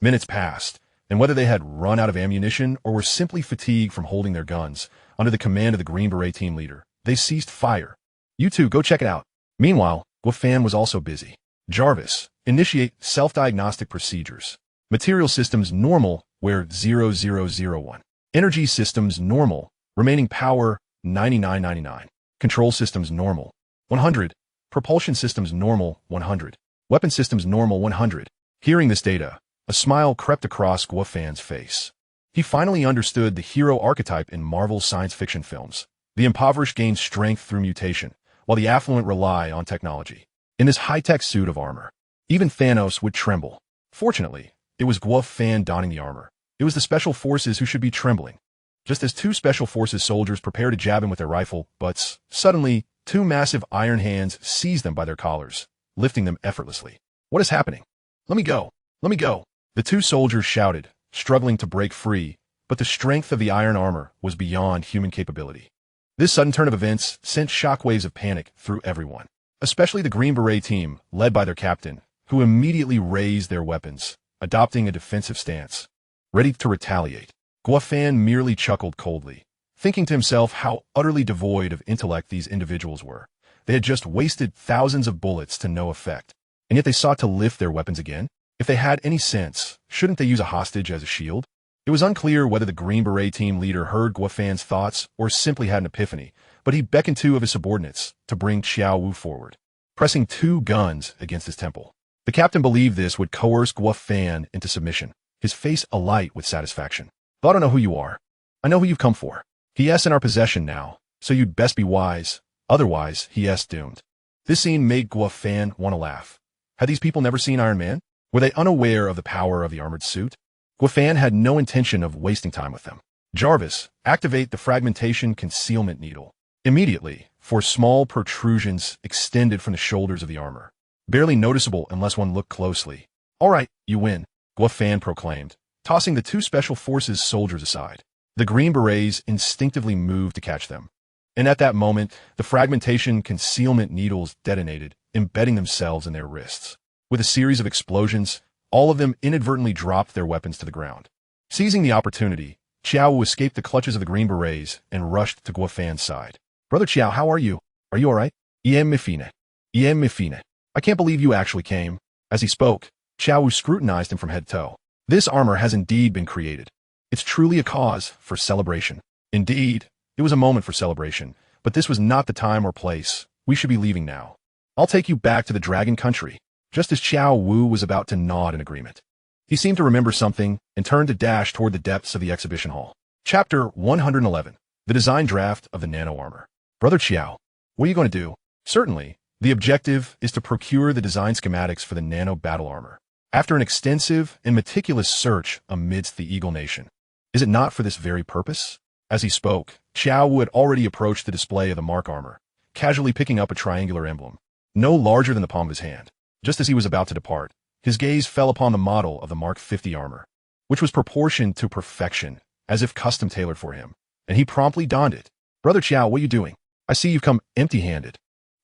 [SPEAKER 1] Minutes passed, and whether they had run out of ammunition or were simply fatigued from holding their guns, under the command of the Green Beret team leader, they ceased fire. You two, go check it out. Meanwhile, Guo Fan was also busy. Jarvis, initiate self-diagnostic procedures. Material systems normal, where 0001. Energy systems normal, remaining power 9999. Control systems normal 100. Propulsion systems normal 100. Weapon systems normal 100. Hearing this data, a smile crept across Guo Fan's face. He finally understood the hero archetype in Marvel science fiction films. The impoverished gain strength through mutation, while the affluent rely on technology. In this high-tech suit of armor, even Thanos would tremble. Fortunately, it was Guo Fan donning the armor. It was the special forces who should be trembling. Just as two special forces soldiers prepared to jab him with their rifle butts, suddenly, two massive iron hands seized them by their collars, lifting them effortlessly. What is happening? Let me go! Let me go! The two soldiers shouted, struggling to break free, but the strength of the iron armor was beyond human capability. This sudden turn of events sent shockwaves of panic through everyone, especially the Green Beret team, led by their captain, who immediately raised their weapons, adopting a defensive stance. Ready to retaliate, Guo Fan merely chuckled coldly, thinking to himself how utterly devoid of intellect these individuals were. They had just wasted thousands of bullets to no effect, and yet they sought to lift their weapons again. If they had any sense, shouldn't they use a hostage as a shield? It was unclear whether the Green Beret team leader heard Guo Fan's thoughts or simply had an epiphany, but he beckoned two of his subordinates to bring Qiao Wu forward. pressing 2 guns against his temple. The captain believed this would coerce Guo Fan into submission, his face alight with satisfaction. "But I don't know who you are. I know who you've come for. He.S. in our possession now, so you'd best be wise. Otherwise, he.S. doomed." This scene made Guo Fan want to laugh. Had these people never seen Iron Man? Were they unaware of the power of the armored suit? Guo Fan had no intention of wasting time with them. "Jarvis, activate the fragmentation concealment needle." Immediately, 4 small protrusions extended from the shoulders of the armor, barely noticeable unless one looked closely. "All right, you win," Guo Fan proclaimed, tossing the 2 Special Forces soldiers aside. The Green Berets instinctively moved to catch them. And at that moment, the fragmentation concealment needles detonated, embedding themselves in their wrists. With a series of explosions, all of them inadvertently dropped their weapons to the ground. Seizing the opportunity, Chiao Wu escaped the clutches of the Green Berets and rushed to Guo Fan's side. "Brother Chiao, how are you? Are you all right?" "Iem Mifine. Iem Mifine. I can't believe you actually came." As he spoke, Chiao Wu scrutinized him from head to toe. "This armor has indeed been created. It's truly a cause for celebration." Indeed, it was a moment for celebration, but this was not the time or place. "We should be leaving now. I'll take you back to the Dragon Country." Just as Chiao Wu was about to nod in agreement, he seemed to remember something and turned to dash toward the depths of the exhibition hall. Chapter 111. The Design Draft of the Nano Armor. "Brother Chiao, what are you going to do?" "Certainly. The objective is to procure the design schematics for the nano battle armor. After an extensive and meticulous search amidst the Eagle Nation. Is it not for this very purpose?" As he spoke, Chiao Wu had already approached the display of the Mark armor, casually picking up a triangular emblem, no larger than the palm of his hand. Just as he was about to depart, his gaze fell upon the model of the Mark 50 armor, which was proportioned to perfection, as if custom tailored for him, and he promptly donned it. "Brother Chiao, what are you doing? I see you've come empty-handed,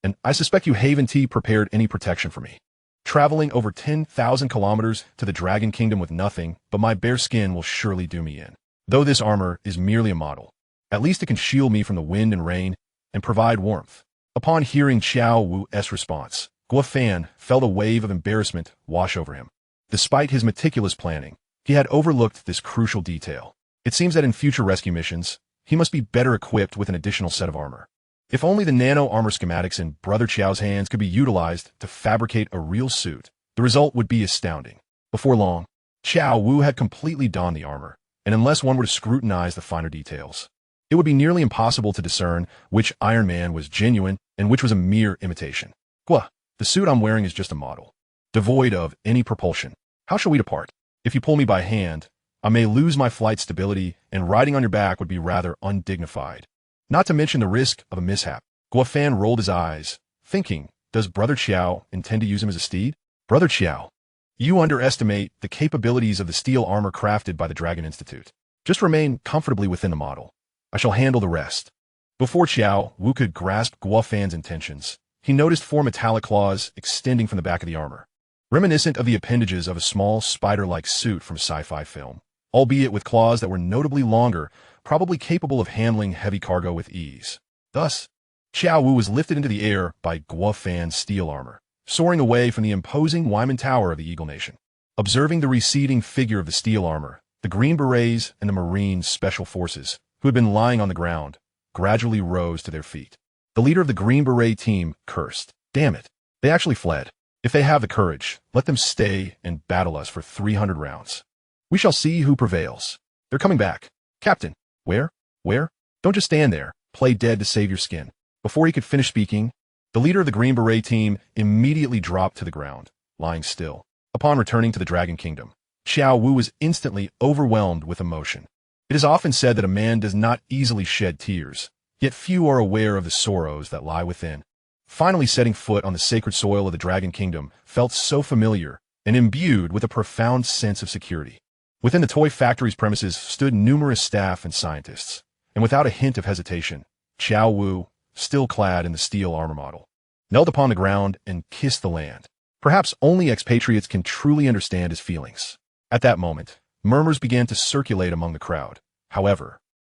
[SPEAKER 1] and I suspect you haven't prepared any protection for me. Traveling over 10,000 kilometers to the Dragon Kingdom with nothing but my bare skin will surely do me in. Though this armor is merely a model, at least it can shield me from the wind and rain and provide warmth." Upon hearing Chiao Wu's response, Guo Fan felt a wave of embarrassment wash over him. Despite his meticulous planning, he had overlooked this crucial detail. It seems that in future rescue missions, he must be better equipped with an additional set of armor. If only the nano armor schematics in Brother Chiao's hands could be utilized to fabricate a real suit, the result would be astounding. Before long, Chiao Wu had completely donned the armor, and unless one were to scrutinize the finer details, it would be nearly impossible to discern which Iron Man was genuine and which was a mere imitation. "Guo, the suit I'm wearing is just a model, devoid of any propulsion. How shall we depart? If you pull me by hand, I may lose my flight stability, and riding on your back would be rather undignified. Not to mention the risk of a mishap." Guo Fan rolled his eyes, thinking, does Brother Chiao intend to use him as a steed? "Brother Chiao, you underestimate the capabilities of the steel armor crafted by the Dragon Institute. Just remain comfortably within the model. I shall handle the rest." Before Chiao Wu could grasp Guo Fan's intentions, he noticed 4 metallic claws extending from the back of the armor, reminiscent of the appendages of a small spider-like suit from sci-fi film, albeit with claws that were notably longer, probably capable of handling heavy cargo with ease. Thus, Chiao Wu was lifted into the air by Guo Fan's steel armor, soaring away from the imposing Wyman Tower of the Eagle Nation. Observing the receding figure of the steel armor, the Green Berets and the Marine Special Forces, who had been lying on the ground, gradually rose to their feet. The leader of the Green Beret team cursed. "Damn it, they actually fled. If they have the courage, let them stay and battle us for 300 rounds. We shall see who prevails. They're coming back. Captain, where? Don't just stand there, play dead to save your skin." Before he could finish speaking, the leader of the Green Beret team immediately dropped to the ground, lying still. Upon returning to the Dragon Kingdom, Chiao Wu was instantly overwhelmed with emotion. It is often said that a man does not easily shed tears, yet few are aware of the sorrows that lie within. Finally setting foot on the sacred soil of the Dragon Kingdom felt so familiar and imbued with a profound sense of security. Within the toy factory's premises stood numerous staff and scientists, and without a hint of hesitation, Chiao Wu, still clad in the steel armor model, knelt upon the ground and kissed the land. Perhaps only expatriates can truly understand his feelings. At that moment, murmurs began to circulate among the crowd. However,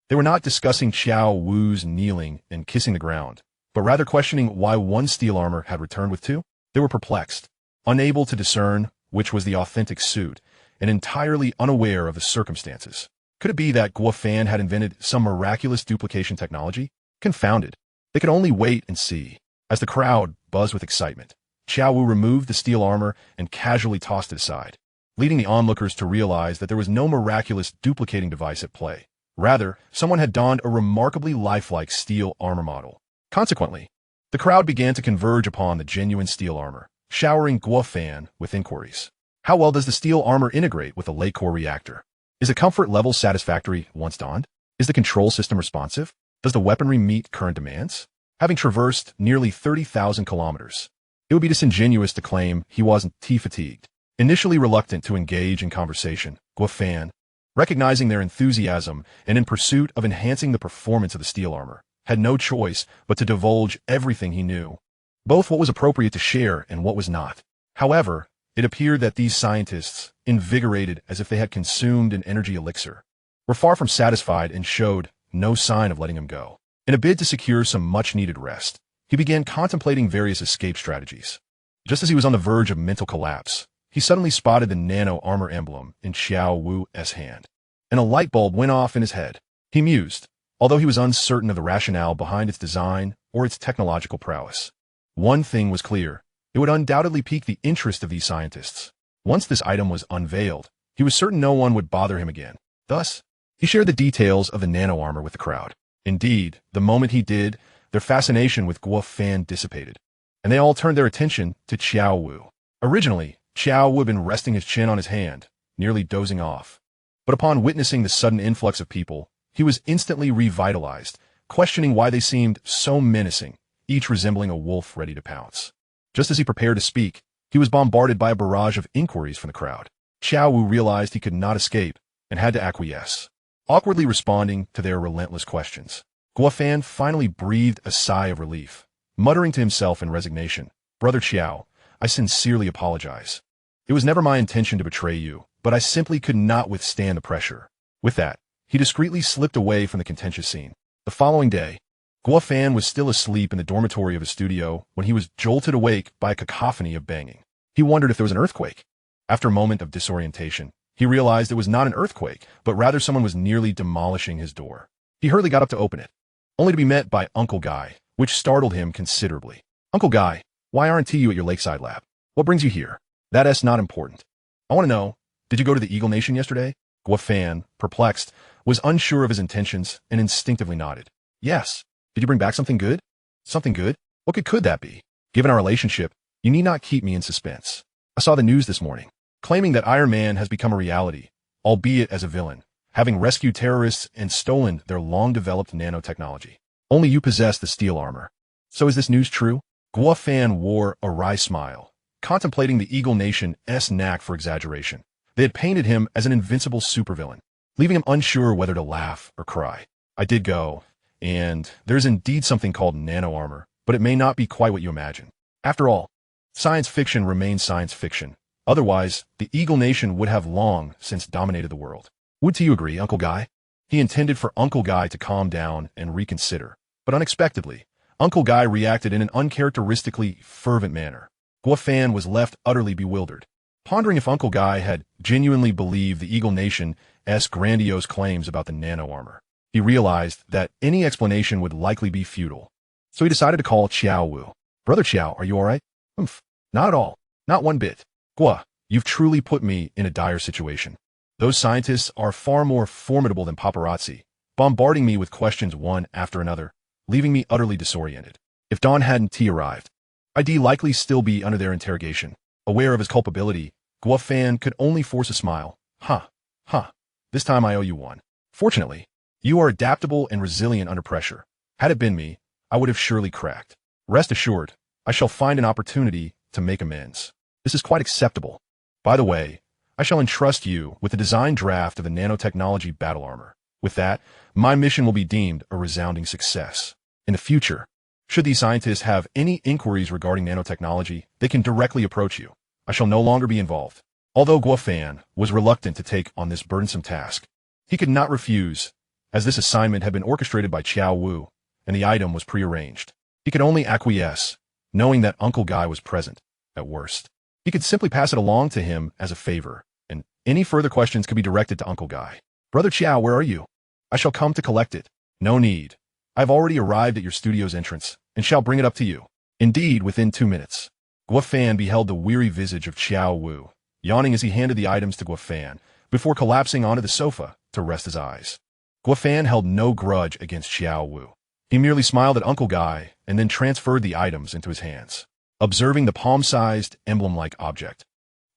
[SPEAKER 1] they were not discussing Chiao Wu's kneeling and kissing the ground, but rather questioning why one steel armor had returned with 2. They were perplexed, unable to discern which was the authentic suit, and entirely unaware of the circumstances. Could it be that Guo Fan had invented some miraculous duplication technology? Confounded. They could only wait and see. As the crowd buzzed with excitement, Qiao Wu removed the steel armor and casually tossed it aside, leading the onlookers to realize that there was no miraculous duplicating device at play. Rather, someone had donned a remarkably lifelike steel armor model. Consequently, the crowd began to converge upon the genuine steel armor, showering Guo Fan with inquiries. How well does the steel armor integrate with the late core reactor? Is the comfort level satisfactory once donned? Is the control system responsive? Does the weaponry meet current demands? Having traversed nearly 30,000 kilometers, it would be disingenuous to claim he wasn't T-fatigued. Initially reluctant to engage in conversation, Guo Fan, recognizing their enthusiasm and in pursuit of enhancing the performance of the steel armor, had no choice but to divulge everything he knew, both what was appropriate to share and what was not. However, it appeared that these scientists, invigorated as if they had consumed an energy elixir, were far from satisfied and showed no sign of letting him go. In a bid to secure some much-needed rest, he began contemplating various escape strategies. Just as he was on the verge of mental collapse, he suddenly spotted the nano armor emblem in Qiao Wu's hand, and a light bulb went off in his head. He mused, although he was uncertain of the rationale behind its design or its technological prowess. One thing was clear: it would undoubtedly pique the interest of these scientists. Once this item was unveiled, he was certain no one would bother him again. Thus, he shared the details of the nano armor with the crowd. Indeed, the moment he did, their fascination with Guo Fan dissipated, and they all turned their attention to Qiao Wu. Originally, Qiao Wu had been resting his chin on his hand, nearly dozing off. But upon witnessing the sudden influx of people, he was instantly revitalized, questioning why they seemed so menacing, each resembling a wolf ready to pounce. Just as he prepared to speak, he was bombarded by a barrage of inquiries from the crowd. Qiao Wu realized he could not escape and had to acquiesce, awkwardly responding to their relentless questions. Guo Fan finally breathed a sigh of relief, muttering to himself in resignation, "Brother Qiao, I sincerely apologize. It was never my intention to betray you, but I simply could not withstand the pressure." With that, he discreetly slipped away from the contentious scene. The following day, Guo Fan was still asleep in the dormitory of his studio when he was jolted awake by a cacophony of banging. He wondered if there was an earthquake. After a moment of disorientation, he realized it was not an earthquake, but rather someone was nearly demolishing his door. He hurriedly got up to open it, only to be met by Uncle Guy, which startled him considerably. "Uncle Guy, why aren't you at your lakeside lab? What brings you here?" "That's not important. I want to know, did you go to the Eagle Nation yesterday?" Guo Fan, perplexed, was unsure of his intentions and instinctively nodded. "Yes. Did you bring back something good?" "Something good? What could that be? Given our relationship, you need not keep me in suspense. I saw the news this morning, claiming that Iron Man has become a reality, albeit as a villain, having rescued terrorists and stolen their long-developed nanotechnology. Only you possess the steel armor. So is this news true?" Guo Fan wore a wry smile, contemplating the Eagle Nation's knack for exaggeration. They had painted him as an invincible supervillain, leaving him unsure whether to laugh or cry. "I did go, and there's indeed something called nano armor, but it may not be quite what you imagine. After all, science fiction remains science fiction. Otherwise, the Eagle Nation would have long since dominated the world." "Would you agree, Uncle Guy?" He intended for Uncle Guy to calm down and reconsider, but unexpectedly, Uncle Guy reacted in an uncharacteristically fervent manner. Guo Fan was left utterly bewildered, pondering if Uncle Guy had genuinely believed the Eagle Nation's grandiose claims about the nano armor. He realized that any explanation would likely be futile, so he decided to call Qiao Wu. "Brother Qiao, are you all right?" "Humph, not at all. Not one bit. Guo, you've truly put me in a dire situation. Those scientists are far more formidable than paparazzi, bombarding me with questions one after another, leaving me utterly disoriented. If Dawn hadn't arrived, I'd likely still be under their interrogation." Aware of his culpability, Guo Fan could only force a smile. Huh. This time I owe you one. Fortunately, you are adaptable and resilient under pressure. Had it been me, I would have surely cracked. Rest assured, I shall find an opportunity to make amends. This is quite acceptable. By the way, I shall entrust you with the design draft of the nanotechnology battle armor. With that, my mission will be deemed a resounding success. In the future, should these scientists have any inquiries regarding nanotechnology, they can directly approach you. I shall no longer be involved. Although Guo Fan was reluctant to take on this burdensome task, he could not refuse, as this assignment had been orchestrated by Qiao Wu, and the item was prearranged. He could only acquiesce, knowing that Uncle Guy was present, at worst. He could simply pass it along to him as a favor, and any further questions could be directed to Uncle Guy. "Brother Qiao, where are you?" "I shall come to collect it." "No need. I've already arrived at your studio's entrance, and shall bring it up to you." Indeed, within 2 minutes, Guo beheld the weary visage of Qiao Wu, yawning as he handed the items to Guo before collapsing onto the sofa to rest his eyes. Guo held no grudge against Qiao Wu. He merely smiled at Uncle Guy and then transferred the items into his hands, observing the palm-sized, emblem-like object.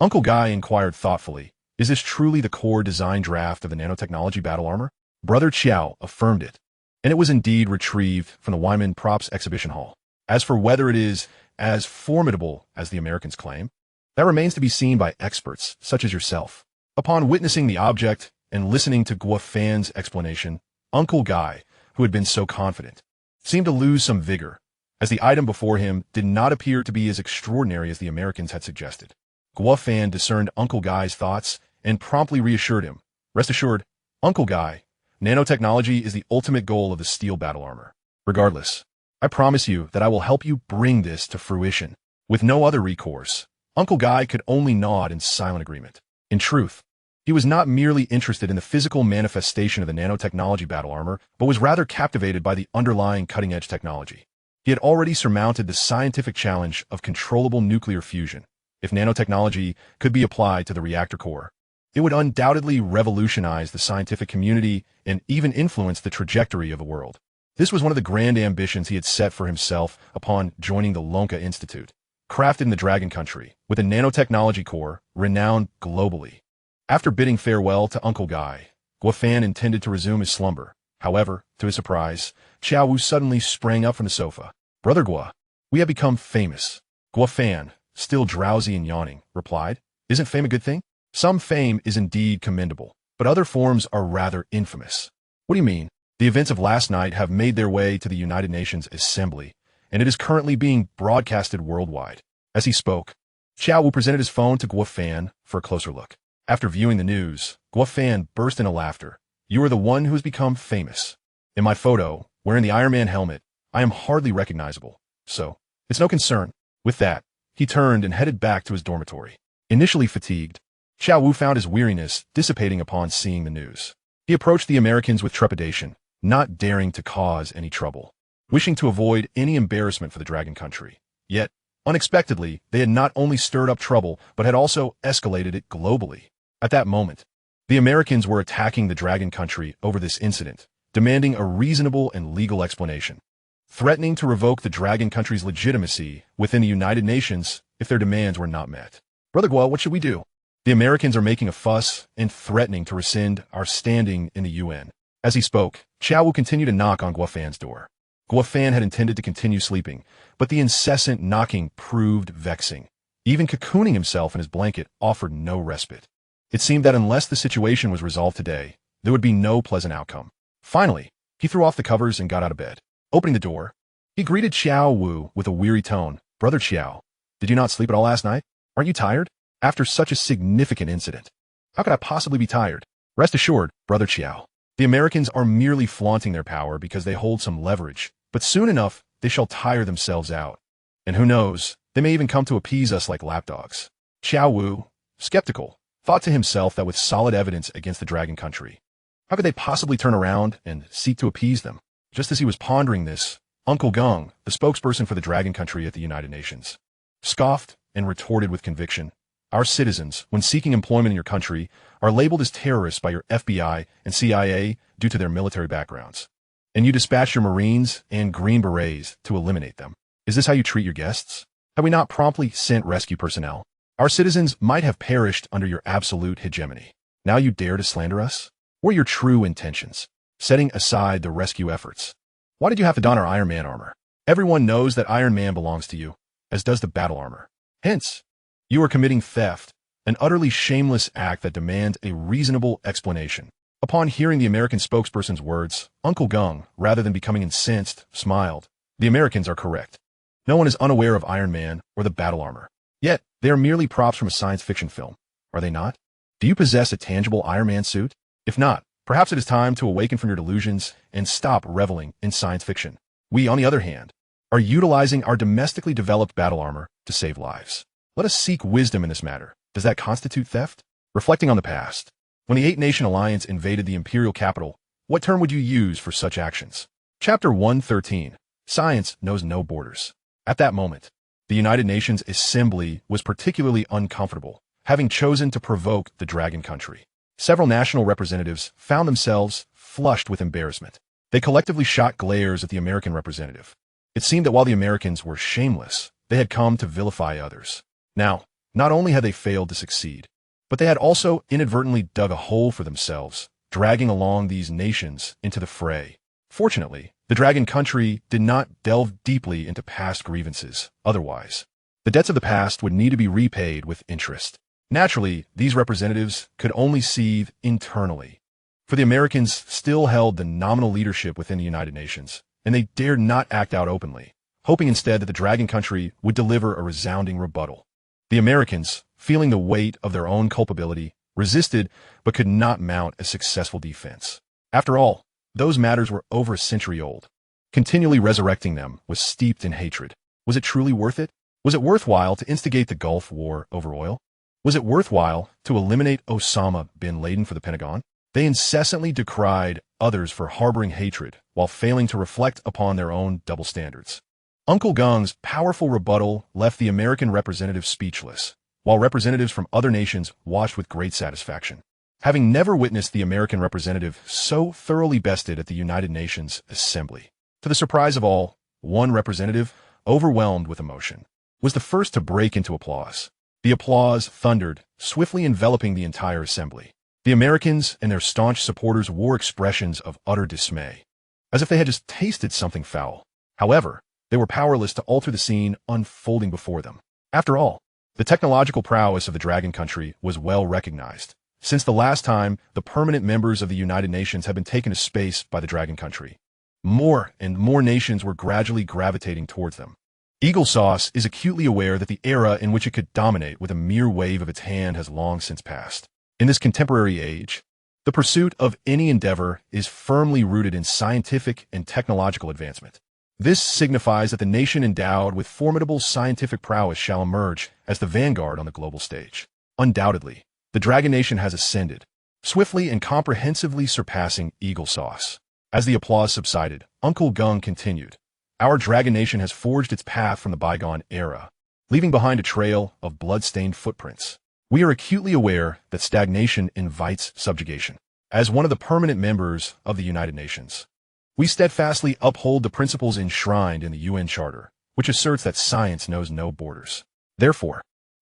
[SPEAKER 1] Uncle Guy inquired thoughtfully, "Is this truly the core design draft of the nanotechnology battle armor?" Brother Qiao affirmed it, and it was indeed retrieved from the Wyman Props exhibition hall. As for whether it is as formidable as the Americans claim, that remains to be seen by experts such as yourself. Upon witnessing the object and listening to Guo explanation, Uncle Guy, who had been so confident, seemed to lose some vigor, as the item before him did not appear to be as extraordinary as the Americans had suggested. Guo discerned Uncle Guy's thoughts and promptly reassured him. "Rest assured, Uncle Guy, nanotechnology is the ultimate goal of the steel battle armor. Regardless, I promise you that I will help you bring this to fruition." With no other recourse, Uncle Guy could only nod in silent agreement. In truth, he was not merely interested in the physical manifestation of the nanotechnology battle armor, but was rather captivated by the underlying cutting-edge technology. He had already surmounted the scientific challenge of controllable nuclear fusion. If nanotechnology could be applied to the reactor core, it would undoubtedly revolutionize the scientific community and even influence the trajectory of the world. This was one of the grand ambitions he had set for himself upon joining the Lonka Institute, crafted in the Dragon Country, with a nanotechnology core renowned globally. After bidding farewell to Uncle Guy, Guo intended to resume his slumber. However, to his surprise, Qiao Wu suddenly sprang up from the sofa. "Brother Guo, we have become famous." Guo, still drowsy and yawning, replied, "Isn't fame a good thing? Some fame is indeed commendable, but other forms are rather infamous." "What do you mean?" "The events of last night have made their way to the United Nations Assembly, and it is currently being broadcasted worldwide." As he spoke, Qiao Wu presented his phone to Guo for a closer look. After viewing the news, Guo burst into laughter. "You are the one who has become famous. In my photo, wearing the Iron Man helmet, I am hardly recognizable, so it's no concern." With that, he turned and headed back to his dormitory. Initially fatigued, Qiao Wu found his weariness dissipating upon seeing the news. He approached the Americans with trepidation, not daring to cause any trouble, wishing to avoid any embarrassment for the Dragon Country. Yet, unexpectedly, they had not only stirred up trouble, but had also escalated it globally. At that moment, the Americans were attacking the Dragon Country over this incident, demanding a reasonable and legal explanation, threatening to revoke the Dragon Country's legitimacy within the United Nations if their demands were not met. "Brother Guo, what should we do? The Americans are making a fuss and threatening to rescind our standing in the UN." As he spoke, Qiao Wu continued to knock on Guo door. Guo had intended to continue sleeping, but the incessant knocking proved vexing. Even cocooning himself in his blanket offered no respite. It seemed that unless the situation was resolved today, there would be no pleasant outcome. Finally, he threw off the covers and got out of bed. Opening the door, he greeted Qiao Wu with a weary tone. "Brother Qiao, did you not sleep at all last night? Aren't you tired? After such a significant incident, how could I possibly be tired?" "Rest assured, Brother Qiao, the Americans are merely flaunting their power because they hold some leverage, but soon enough they shall tire themselves out. And who knows, they may even come to appease us like lapdogs." Qiao Wu, skeptical, thought to himself that with solid evidence against the Dragon Country, how could they possibly turn around and seek to appease them? Just as he was pondering this, Uncle Gung, the spokesperson for the Dragon Country at the United Nations, scoffed and retorted with conviction, "Our citizens, when seeking employment in your country, are labeled as terrorists by your FBI and CIA due to their military backgrounds. And you dispatch your Marines and Green Berets to eliminate them. Is this how you treat your guests? Have we not promptly sent rescue personnel? Our citizens might have perished under your absolute hegemony. Now you dare to slander us? What are your true intentions? Setting aside the rescue efforts, why did you have to don our Iron Man armor? Everyone knows that Iron Man belongs to you, as does the battle armor. Hence, you are committing theft, an utterly shameless act that demands a reasonable explanation." Upon hearing the American spokesperson's words, Uncle Gung, rather than becoming incensed, smiled. "The Americans are correct. No one is unaware of Iron Man or the battle armor. Yet, they are merely props from a science fiction film, are they not? Do you possess a tangible Iron Man suit? If not, perhaps it is time to awaken from your delusions and stop reveling in science fiction. We, on the other hand, are utilizing our domestically developed battle armor to save lives. Let us seek wisdom in this matter. Does that constitute theft?" Reflecting on the past, when the Eight-Nation Alliance invaded the imperial capital, what term would you use for such actions? Chapter 113. Science knows no borders. At that moment, the United Nations Assembly was particularly uncomfortable, having chosen to provoke the Dragon Country. Several national representatives found themselves flushed with embarrassment. They collectively shot glares at the American representative. It seemed that while the Americans were shameless, they had come to vilify others. Now, not only had they failed to succeed, but they had also inadvertently dug a hole for themselves, dragging along these nations into the fray. Fortunately, the Dragon Country did not delve deeply into past grievances. Otherwise, the debts of the past would need to be repaid with interest. Naturally, these representatives could only seethe internally, for the Americans still held the nominal leadership within the United Nations, and they dared not act out openly, hoping instead that the Dragon Country would deliver a resounding rebuttal. The Americans, feeling the weight of their own culpability, resisted but could not mount a successful defense. After all, those matters were over a century old. Continually resurrecting them was steeped in hatred. Was it truly worth it? Was it worthwhile to instigate the Gulf War over oil? Was it worthwhile to eliminate Osama bin Laden for the Pentagon? They incessantly decried others for harboring hatred while failing to reflect upon their own double standards. Uncle Gung's powerful rebuttal left the American representatives speechless, while representatives from other nations watched with great satisfaction. Having never witnessed the American representative so thoroughly bested at the United Nations Assembly. To the surprise of all, one representative, overwhelmed with emotion, was the first to break into applause. The applause thundered, swiftly enveloping the entire assembly. The Americans and their staunch supporters wore expressions of utter dismay, as if they had just tasted something foul. However, they were powerless to alter the scene unfolding before them. After all, the technological prowess of the Dragon Country was well recognized. Since the last time the permanent members of the United Nations had been taken to space by the Dragon Country, more and more nations were gradually gravitating towards them. Eagle Sauce is acutely aware that the era in which it could dominate with a mere wave of its hand has long since passed. In this contemporary age, the pursuit of any endeavor is firmly rooted in scientific and technological advancement. This signifies that the nation endowed with formidable scientific prowess shall emerge as the vanguard on the global stage. Undoubtedly, the Dragon Nation has ascended, swiftly and comprehensively surpassing Eagle Sauce. As the applause subsided, Uncle Gung continued, "Our Dragon Nation has forged its path from the bygone era, leaving behind a trail of blood-stained footprints. We are acutely aware that stagnation invites subjugation. As one of the permanent members of the United Nations, we steadfastly uphold the principles enshrined in the UN Charter, which asserts that science knows no borders. Therefore,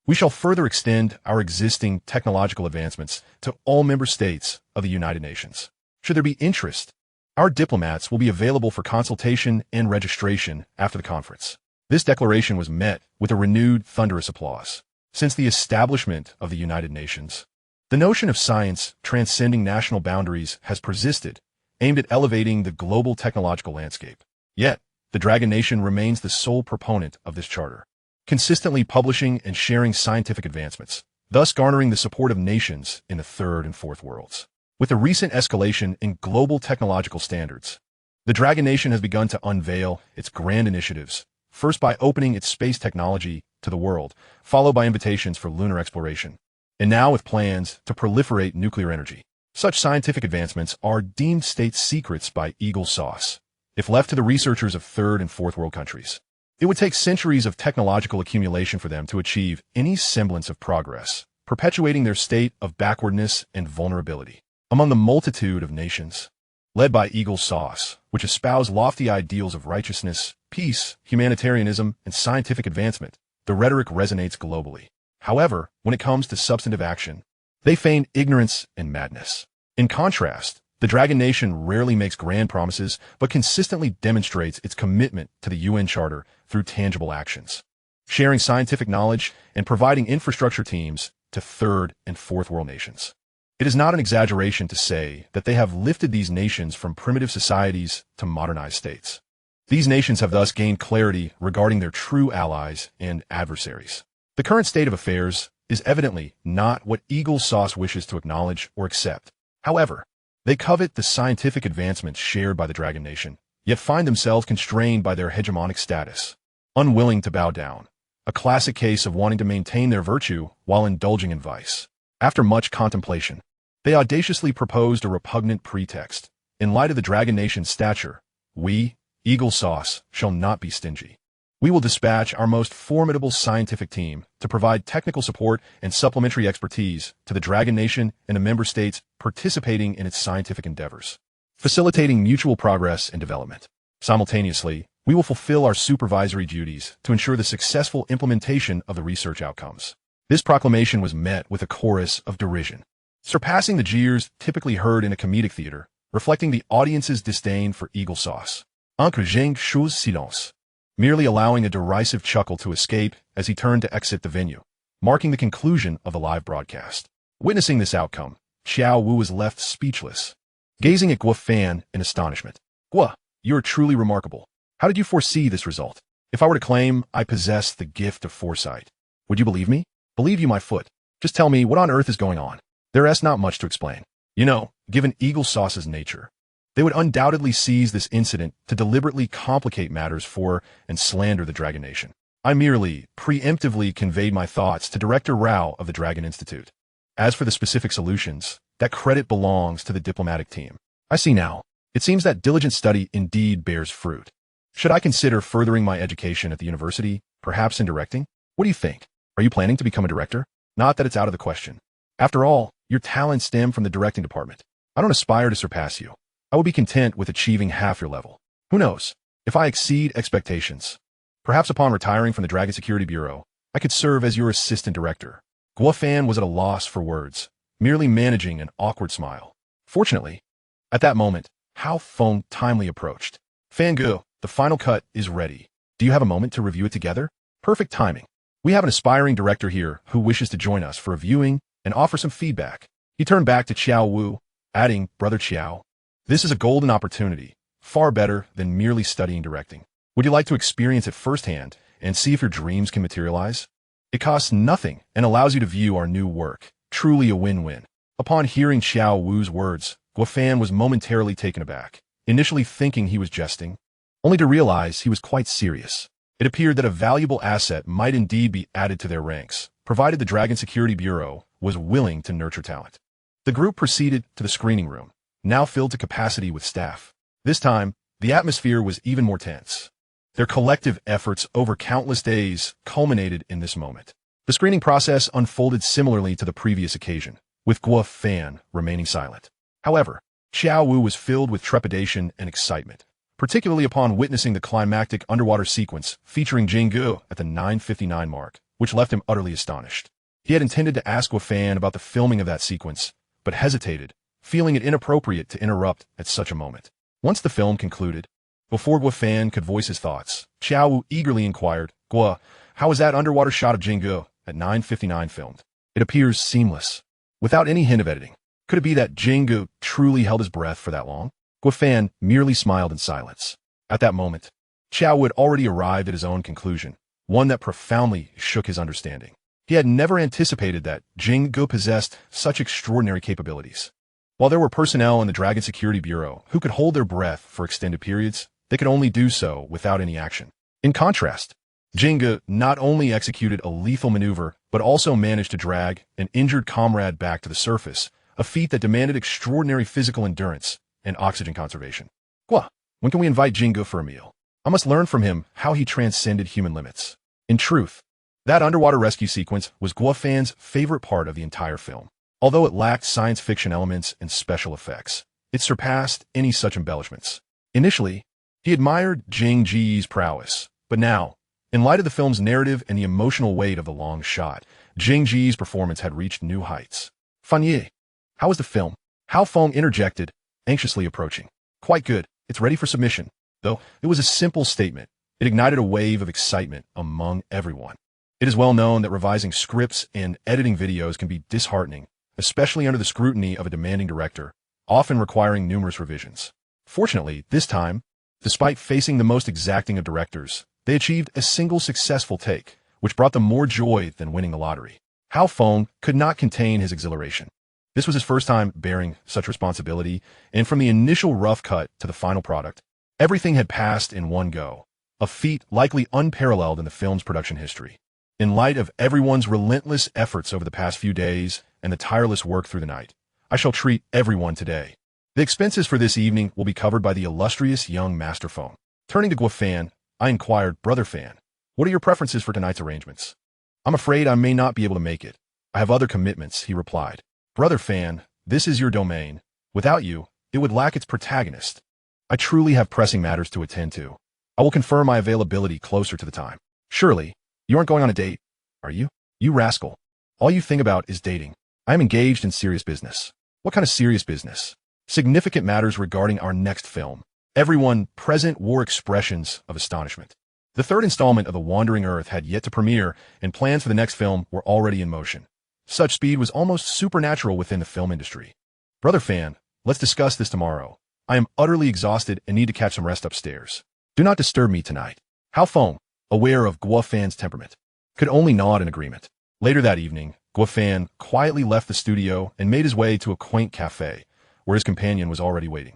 [SPEAKER 1] we shall further extend our existing technological advancements to all member states of the United Nations. Should there be interest, our diplomats will be available for consultation and registration after the conference." This declaration was met with a renewed thunderous applause. Since the establishment of the United Nations, the notion of science transcending national boundaries has persisted, aimed at elevating the global technological landscape. Yet, the Dragon Nation remains the sole proponent of this charter, consistently publishing and sharing scientific advancements, thus garnering the support of nations in the third and fourth worlds. With the recent escalation in global technological standards, the Dragon Nation has begun to unveil its grand initiatives, first by opening its space technology to the world, followed by invitations for lunar exploration, and now with plans to proliferate nuclear energy. Such scientific advancements are deemed state secrets by Eagle Sauce, if left to the researchers of third and fourth world countries. It would take centuries of technological accumulation for them to achieve any semblance of progress, perpetuating their state of backwardness and vulnerability. Among the multitude of nations, led by Eagle Sauce, which espouse lofty ideals of righteousness, peace, humanitarianism, and scientific advancement, the rhetoric resonates globally. However, when it comes to substantive action, they feign ignorance and madness. In contrast, the Dragon Nation rarely makes grand promises, but consistently demonstrates its commitment to the UN Charter through tangible actions, sharing scientific knowledge and providing infrastructure teams to third and fourth world nations. It is not an exaggeration to say that they have lifted these nations from primitive societies to modernized states. These nations have thus gained clarity regarding their true allies and adversaries. The current state of affairs is evidently not what Eagle Sauce wishes to acknowledge or accept. However, they covet the scientific advancements shared by the Dragon Nation, yet find themselves constrained by their hegemonic status, unwilling to bow down, a classic case of wanting to maintain their virtue while indulging in vice. After much contemplation, they audaciously proposed a repugnant pretext. In light of the Dragon Nation's stature, we, Eagle Sauce, shall not be stingy. We will dispatch our most formidable scientific team to provide technical support and supplementary expertise to the Dragon Nation and the member states participating in its scientific endeavors, facilitating mutual progress and development. Simultaneously, we will fulfill our supervisory duties to ensure the successful implementation of the research outcomes. This proclamation was met with a chorus of derision, surpassing the jeers typically heard in a comedic theater, reflecting the audience's disdain for eagle sauce. Encre Zheng Shu's silence, merely allowing a derisive chuckle to escape as he turned to exit the venue, marking the conclusion of the live broadcast. Witnessing this outcome, Xiao Wu was left speechless, gazing at Guo Fan in astonishment. Guo, you are truly remarkable. How did you foresee this result? If I were to claim I possess the gift of foresight, would you believe me? Believe you my foot. Just tell me what on earth is going on. There is not much to explain. You know, given Eagle Sauce's nature, they would undoubtedly seize this incident to deliberately complicate matters for and slander the Dragon Nation. I merely, preemptively conveyed my thoughts to Director Rao of the Dragon Institute. As for the specific solutions, that credit belongs to the diplomatic team. I see now. It seems that diligent study indeed bears fruit. Should I consider furthering my education at the university, perhaps in directing? What do you think? Are you planning to become a director? Not that it's out of the question. After all, your talents stem from the directing department. I don't aspire to surpass you. I will be content with achieving half your level. Who knows? If I exceed expectations, perhaps upon retiring from the Dragon Security Bureau, I could serve as your assistant director. Guo Fan was at a loss for words, merely managing an awkward smile. Fortunately, at that moment, Hao Feng timely approached. Fan Gu, the final cut is ready. Do you have a moment to review it together? Perfect timing. We have an aspiring director here who wishes to join us for a viewing and offer some feedback. He turned back to Xiao Wu, adding, Brother Xiao, this is a golden opportunity, far better than merely studying directing. Would you like to experience it firsthand and see if your dreams can materialize? It costs nothing and allows you to view our new work. Truly a win-win. Upon hearing Xiao Wu's words, Guo Fan was momentarily taken aback, initially thinking he was jesting, only to realize he was quite serious. It appeared that a valuable asset might indeed be added to their ranks, provided the Dragon Security Bureau was willing to nurture talent. The group proceeded to the screening room, now filled to capacity with staff. This time, the atmosphere was even more tense. Their collective efforts over countless days culminated in this moment. The screening process unfolded similarly to the previous occasion, with Guo Fan remaining silent. However, Xiao Wu was filled with trepidation and excitement, particularly upon witnessing the climactic underwater sequence featuring Jinggu at the 9:59 mark, which left him utterly astonished. He had intended to ask Guo Fan about the filming of that sequence, but hesitated, feeling it inappropriate to interrupt at such a moment. Once the film concluded, before Guo Fan could voice his thoughts, Xiao Wu eagerly inquired, Guo, how was that underwater shot of Jinggu at 9:59 filmed? It appears seamless, without any hint of editing. Could it be that Jinggu truly held his breath for that long? Guo Fan merely smiled in silence. At that moment, Xiao Wu had already arrived at his own conclusion, one that profoundly shook his understanding. He had never anticipated that Jinggu possessed such extraordinary capabilities. While there were personnel in the Dragon Security Bureau who could hold their breath for extended periods, they could only do so without any action. In contrast, Jinggu not only executed a lethal maneuver, but also managed to drag an injured comrade back to the surface, a feat that demanded extraordinary physical endurance and oxygen conservation. Guo, when can we invite Jinggu for a meal? I must learn from him how he transcended human limits. In truth, that underwater rescue sequence was Guo Fan's favorite part of the entire film. Although it lacked science fiction elements and special effects, it surpassed any such embellishments. Initially, he admired Jing Ji's prowess, but now, in light of the film's narrative and the emotional weight of the long shot, Jing Ji's performance had reached new heights. Fan Yi, how was the film? Hao Feng interjected, anxiously approaching. Quite good. It's ready for submission. Though it was a simple statement, it ignited a wave of excitement among everyone. It is well known that revising scripts and editing videos can be disheartening, especially under the scrutiny of a demanding director, often requiring numerous revisions. Fortunately, this time, despite facing the most exacting of directors, they achieved a single successful take, which brought them more joy than winning the lottery. Hao Feng could not contain his exhilaration. This was his first time bearing such responsibility, and from the initial rough cut to the final product, everything had passed in one go, a feat likely unparalleled in the film's production history. In light of everyone's relentless efforts over the past few days and the tireless work through the night, I shall treat everyone today. The expenses for this evening will be covered by the illustrious young Master Feng. Turning to Guo Fan, I inquired, Brother Fan, What are your preferences for tonight's arrangements? I'm afraid I may not be able to make it. I have other commitments, he replied. Brother Fan, this is your domain. Without you, it would lack its protagonist. I truly have pressing matters to attend to. I will confirm my availability closer to the time. Surely, you aren't going on a date, are you? You rascal. All you think about is dating. I am engaged in serious business. What kind of serious business? Significant matters regarding our next film. Everyone present wore expressions of astonishment. The third installment of The Wandering Earth had yet to premiere, and plans for the next film were already in motion. Such speed was almost supernatural within the film industry. Brother Fan, let's discuss this tomorrow. I am utterly exhausted and need to catch some rest upstairs. Do not disturb me tonight. Hao Feng, aware of Guo Fan's temperament, could only nod in agreement. Later that evening, Guo Fan quietly left the studio and made his way to a quaint cafe, where his companion was already waiting.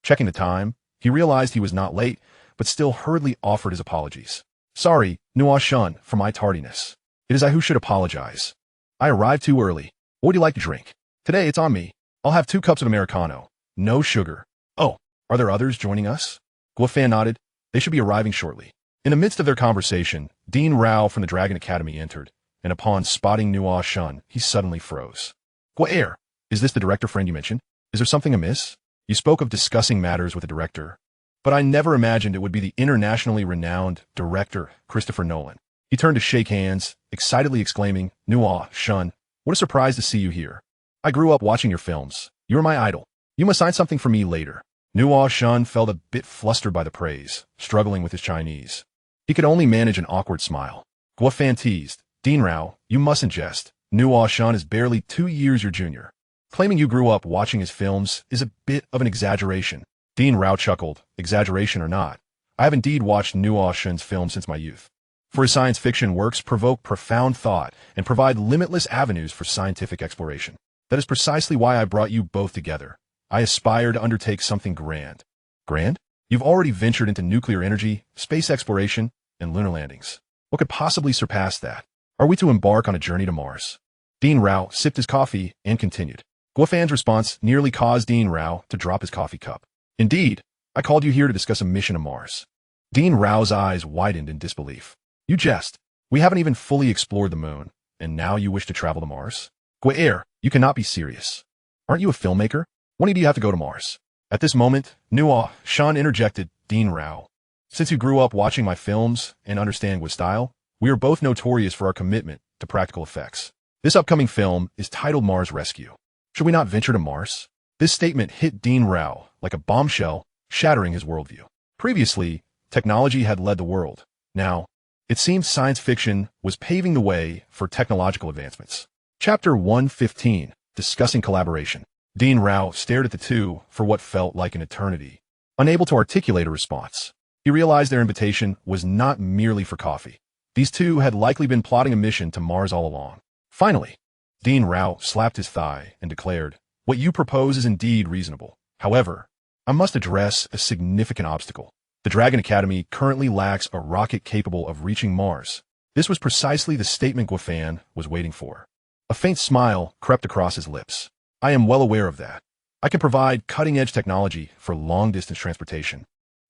[SPEAKER 1] Checking the time, he realized he was not late, but still hurriedly offered his apologies. Sorry, Nuo Shun, for my tardiness. It is I who should apologize. I arrived too early. What would you like to drink? Today it's on me. I'll have 2 cups of Americano. No sugar. Oh, are there others joining us? Guo Fan nodded. They should be arriving shortly. In the midst of their conversation, Dean Rao from the Dragon Academy entered, and upon spotting Nuo Shun, he suddenly froze. Guo, is this the director friend you mentioned? Is there something amiss? You spoke of discussing matters with the director, but I never imagined it would be the internationally renowned director, Christopher Nolan. He turned to shake hands, excitedly exclaiming, Nuo Shun, what a surprise to see you here. I grew up watching your films. You're my idol. You must sign something for me later. Nuo Shun felt a bit flustered by the praise, struggling with his Chinese. He could only manage an awkward smile. Guo Fan teased, Dean Rao, you mustn't jest. Nuo Shun is barely 2 years your junior. Claiming you grew up watching his films is a bit of an exaggeration. Dean Rao chuckled, exaggeration or not. I have indeed watched Nuo Shun's films since my youth. For his science fiction works provoke profound thought and provide limitless avenues for scientific exploration. That is precisely why I brought you both together. I aspire to undertake something grand. Grand? You've already ventured into nuclear energy, space exploration, and lunar landings. What could possibly surpass that? Are we to embark on a journey to Mars? Dean Rao sipped his coffee and continued. Guo Fan's response nearly caused Dean Rao to drop his coffee cup. Indeed, I called you here to discuss a mission to Mars. Dean Rao's eyes widened in disbelief. You jest. We haven't even fully explored the moon, and now you wish to travel to Mars? Guo, you cannot be serious. Aren't you a filmmaker? When do you have to go to Mars? At this moment, Nuo Shun interjected, Dean Rao. Since you grew up watching my films and understand Guo's style, we are both notorious for our commitment to practical effects. This upcoming film is titled Mars Rescue. Should we not venture to Mars? This statement hit Dean Rao like a bombshell, shattering his worldview. Previously, technology had led the world. Now, it seemed science fiction was paving the way for technological advancements. Chapter 115, Discussing Collaboration. Dean Rao stared at the two for what felt like an eternity, unable to articulate a response. He realized their invitation was not merely for coffee. These two had likely been plotting a mission to Mars all along. Finally, Dean Rao slapped his thigh and declared, what you propose is indeed reasonable. However, I must address a significant obstacle. The Dragon Academy currently lacks a rocket capable of reaching Mars. This was precisely the statement Guo Fan was waiting for. A faint smile crept across his lips. I am well aware of that. I can provide cutting-edge technology for long-distance transportation,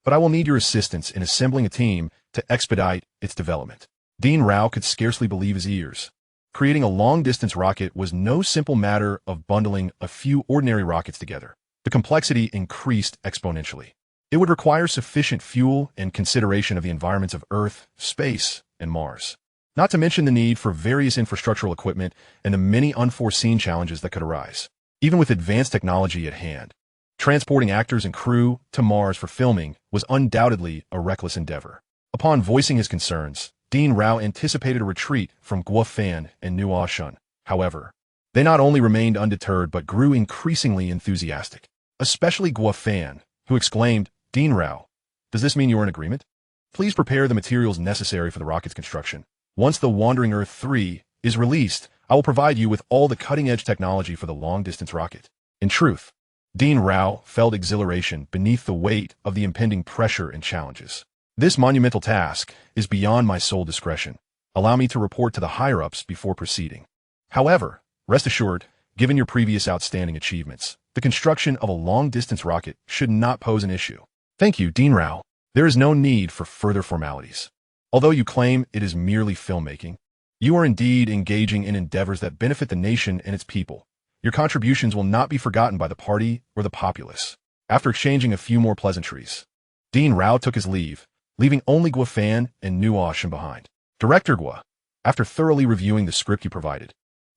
[SPEAKER 1] but I will need your assistance in assembling a team to expedite its development. Dean Rao could scarcely believe his ears. Creating a long-distance rocket was no simple matter of bundling a few ordinary rockets together. The complexity increased exponentially. It would require sufficient fuel and consideration of the environments of Earth, space, and Mars. Not to mention the need for various infrastructural equipment and the many unforeseen challenges that could arise. Even with advanced technology at hand, transporting actors and crew to Mars for filming was undoubtedly a reckless endeavor. Upon voicing his concerns, Dean Rao anticipated a retreat from Guo Fan and Nuo Shun. However, they not only remained undeterred but grew increasingly enthusiastic, especially Guo Fan, who exclaimed, Dean Rao, does this mean you are in agreement? Please prepare the materials necessary for the rocket's construction. Once the Wandering Earth 3 is released, I will provide you with all the cutting-edge technology for the long-distance rocket. In truth, Dean Rao felt exhilaration beneath the weight of the impending pressure and challenges. This monumental task is beyond my sole discretion. Allow me to report to the higher-ups before proceeding. However, rest assured, given your previous outstanding achievements, the construction of a long-distance rocket should not pose an issue. Thank you, Dean Rao. There is no need for further formalities. Although you claim it is merely filmmaking, you are indeed engaging in endeavors that benefit the nation and its people. Your contributions will not be forgotten by the party or the populace. After exchanging a few more pleasantries, Dean Rao took his leave, leaving only Guo and Nuo behind. Director Guo, after thoroughly reviewing the script you provided,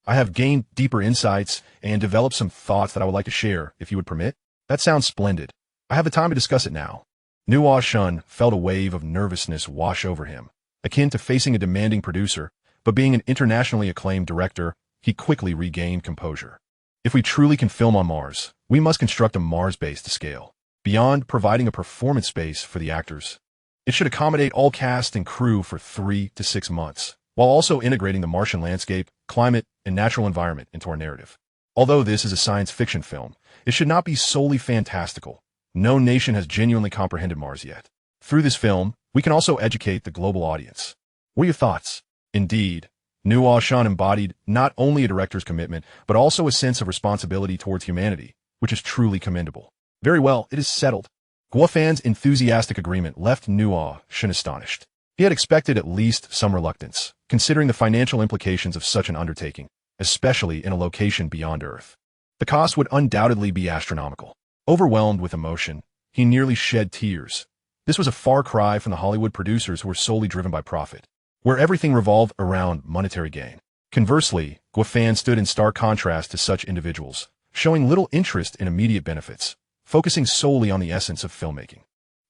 [SPEAKER 1] I have gained deeper insights and developed some thoughts that I would like to share, if you would permit. That sounds splendid. I have the time to discuss it now. Nuo felt a wave of nervousness wash over him, akin to facing a demanding producer, but being an internationally acclaimed director, he quickly regained composure. If we truly can film on Mars, we must construct a Mars base to scale. Beyond providing a performance space for the actors, it should accommodate all cast and crew for 3 to 6 months, while also integrating the Martian landscape, climate, and natural environment into our narrative. Although this is a science fiction film, it should not be solely fantastical. No nation has genuinely comprehended Mars yet. Through this film, we can also educate the global audience. What are your thoughts? Indeed, Nuo embodied not only a director's commitment, but also a sense of responsibility towards humanity, which is truly commendable. Very well, it is settled. Guofan's enthusiastic agreement left Nuo astonished. He had expected at least some reluctance, considering the financial implications of such an undertaking, especially in a location beyond Earth. The cost would undoubtedly be astronomical. Overwhelmed with emotion, he nearly shed tears. This was a far cry from the Hollywood producers who were solely driven by profit, where everything revolved around monetary gain. Conversely, Guofan stood in stark contrast to such individuals, showing little interest in immediate benefits, focusing solely on the essence of filmmaking.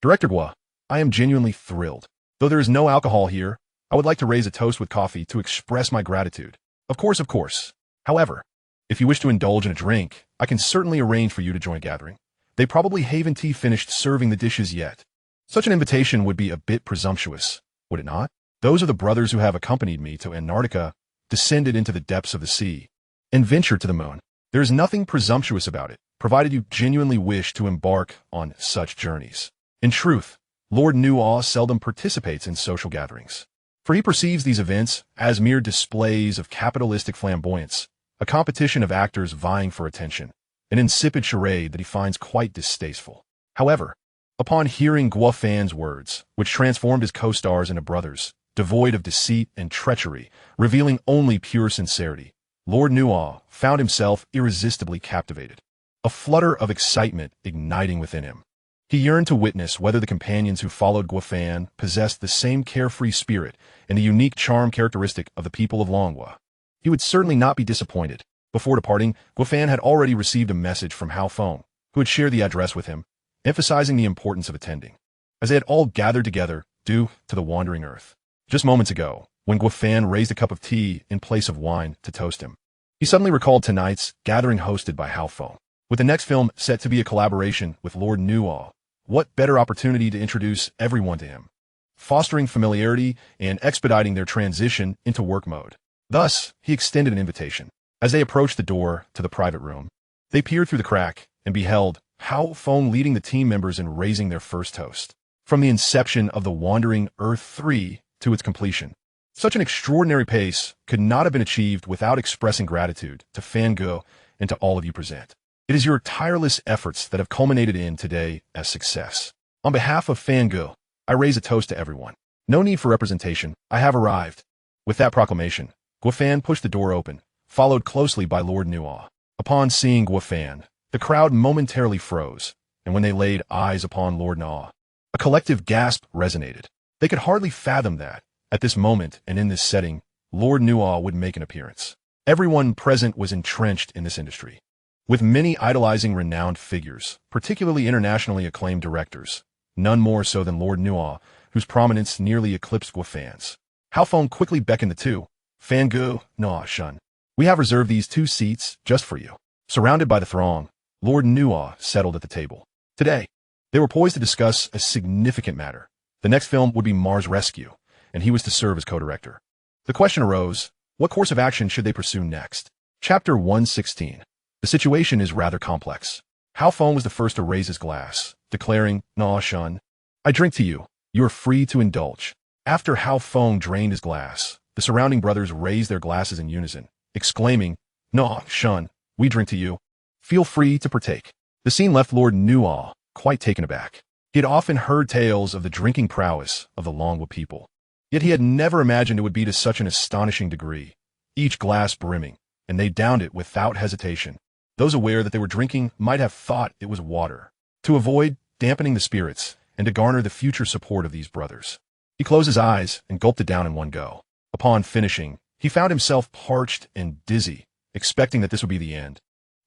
[SPEAKER 1] Director Guo, I am genuinely thrilled. Though there is no alcohol here, I would like to raise a toast with coffee to express my gratitude. Of course. However, if you wish to indulge in a drink, I can certainly arrange for you to join a gathering. They probably haven't finished serving the dishes yet. Such an invitation would be a bit presumptuous, would it not? Those are the brothers who have accompanied me to Antarctica, descended into the depths of the sea, and ventured to the moon. There is nothing presumptuous about it, provided you genuinely wish to embark on such journeys. In truth, Lord Nuo seldom participates in social gatherings, for he perceives these events as mere displays of capitalistic flamboyance, a competition of actors vying for attention, an insipid charade that he finds quite distasteful. However, upon hearing Guofan's words, which transformed his co-stars into brothers, devoid of deceit and treachery, revealing only pure sincerity, Lord Nuo found himself irresistibly captivated, a flutter of excitement igniting within him. He yearned to witness whether the companions who followed Guofan possessed the same carefree spirit and the unique charm characteristic of the people of Longhua. He would certainly not be disappointed. Before departing, Guofan had already received a message from Hao Feng, who had shared the address with him, emphasizing the importance of attending, as they had all gathered together due to the wandering Earth. Just moments ago, when Guofan raised a cup of tea in place of wine to toast him, he suddenly recalled tonight's gathering hosted by Hao Feng. With the next film set to be a collaboration with Lord Nuo, what better opportunity to introduce everyone to him, fostering familiarity and expediting their transition into work mode. Thus, he extended an invitation. As they approached the door to the private room, they peered through the crack and beheld Hao Feng leading the team members in raising their first toast. From the inception of the Wandering Earth 3 to its completion, such an extraordinary pace could not have been achieved without expressing gratitude to Fangirl and to all of you present. It is your tireless efforts that have culminated in today as success. On behalf of Fangirl, I raise a toast to everyone. No need for representation. I have arrived. With that proclamation, Guofan pushed the door open, followed closely by Lord Nuo. Upon seeing Guofan, the crowd momentarily froze, and when they laid eyes upon Lord Nuo, a collective gasp resonated. They could hardly fathom that, at this moment and in this setting, Lord Nuo would make an appearance. Everyone present was entrenched in this industry, with many idolizing renowned figures, particularly internationally acclaimed directors, none more so than Lord Nuo, whose prominence nearly eclipsed Guofan's. Hao Feng quickly beckoned the two. Fangirl, Nuo. We have reserved these 2 seats just for you. Surrounded by the throng, Lord Nuo settled at the table. Today, they were poised to discuss a significant matter. The next film would be Mars Rescue, and he was to serve as co-director. The question arose, what course of action should they pursue next? Chapter 116. The situation is rather complex. Hao Feng was the first to raise his glass, declaring, Nuo, I drink to you. You are free to indulge. After Hao Feng drained his glass, the surrounding brothers raised their glasses in unison, exclaiming, Nuo, we drink to you. Feel free to partake. The scene left Lord Nuo quite taken aback. He had often heard tales of the drinking prowess of the Longhua people, Yet he had never imagined it would be to such an astonishing degree, each glass brimming, and they downed it without hesitation. Those aware that they were drinking might have thought it was water, to avoid dampening the spirits and to garner the future support of these brothers. He closed his eyes and gulped it down in one go. Upon finishing, he found himself parched and dizzy, expecting that this would be the end,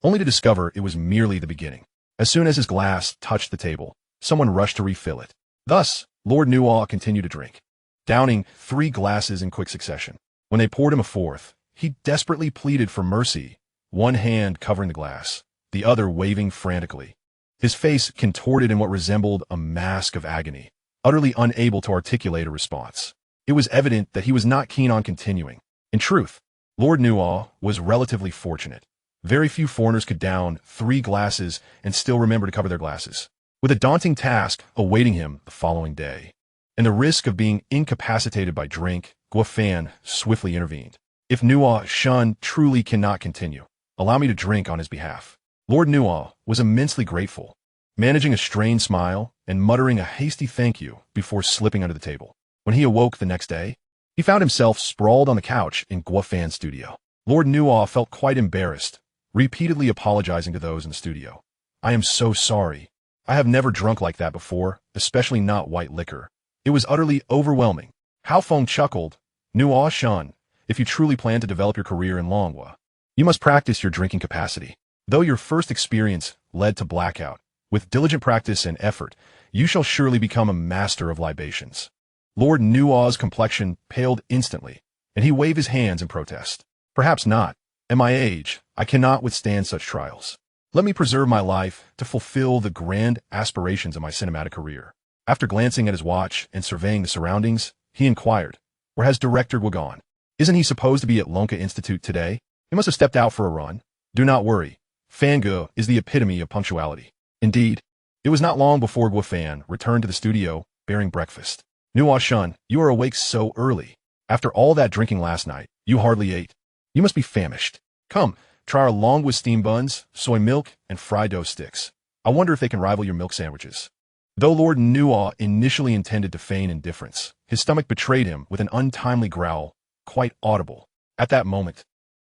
[SPEAKER 1] only to discover it was merely the beginning. As soon as his glass touched the table, someone rushed to refill it. Thus, Lord Newall continued to drink, downing 3 glasses in quick succession. When they poured him a fourth, he desperately pleaded for mercy, one hand covering the glass, the other waving frantically. His face contorted in what resembled a mask of agony, utterly unable to articulate a response. It was evident that he was not keen on continuing. In truth, Lord Newall was relatively fortunate. Very few foreigners could down 3 glasses and still remember to cover their glasses, with a daunting task awaiting him the following day. And the risk of being incapacitated by drink, Guafan swiftly intervened. If Newall Shun truly cannot continue, allow me to drink on his behalf. Lord Newall was immensely grateful, managing a strained smile and muttering a hasty thank you before slipping under the table. When he awoke the next day, he found himself sprawled on the couch in Guafan's studio. Lord Newall felt quite embarrassed, repeatedly apologizing to those in the studio. I am so sorry. I have never drunk like that before, especially not white liquor. It was utterly overwhelming. Hao Feng chuckled. Newall Shun, if you truly plan to develop your career in Longhua, you must practice your drinking capacity. Though your first experience led to blackout, with diligent practice and effort, you shall surely become a master of libations. Lord Newall's complexion paled instantly, and he waved his hands in protest. Perhaps not. At my age, I cannot withstand such trials. Let me preserve my life to fulfill the grand aspirations of my cinematic career. After glancing at his watch and surveying the surroundings, he inquired, where has Director Gua gone? Isn't he supposed to be at Lonka Institute today? He must have stepped out for a run. Do not worry. Fangu is the epitome of punctuality. Indeed, it was not long before Guafan returned to the studio bearing breakfast. Newall Shun, you are awake so early. After all that drinking last night, you hardly ate. You must be famished. Come, try our Longhua steam buns, soy milk, and fried dough sticks. I wonder if they can rival your milk sandwiches. Though Lord Newall initially intended to feign indifference, his stomach betrayed him with an untimely growl, quite audible. At that moment,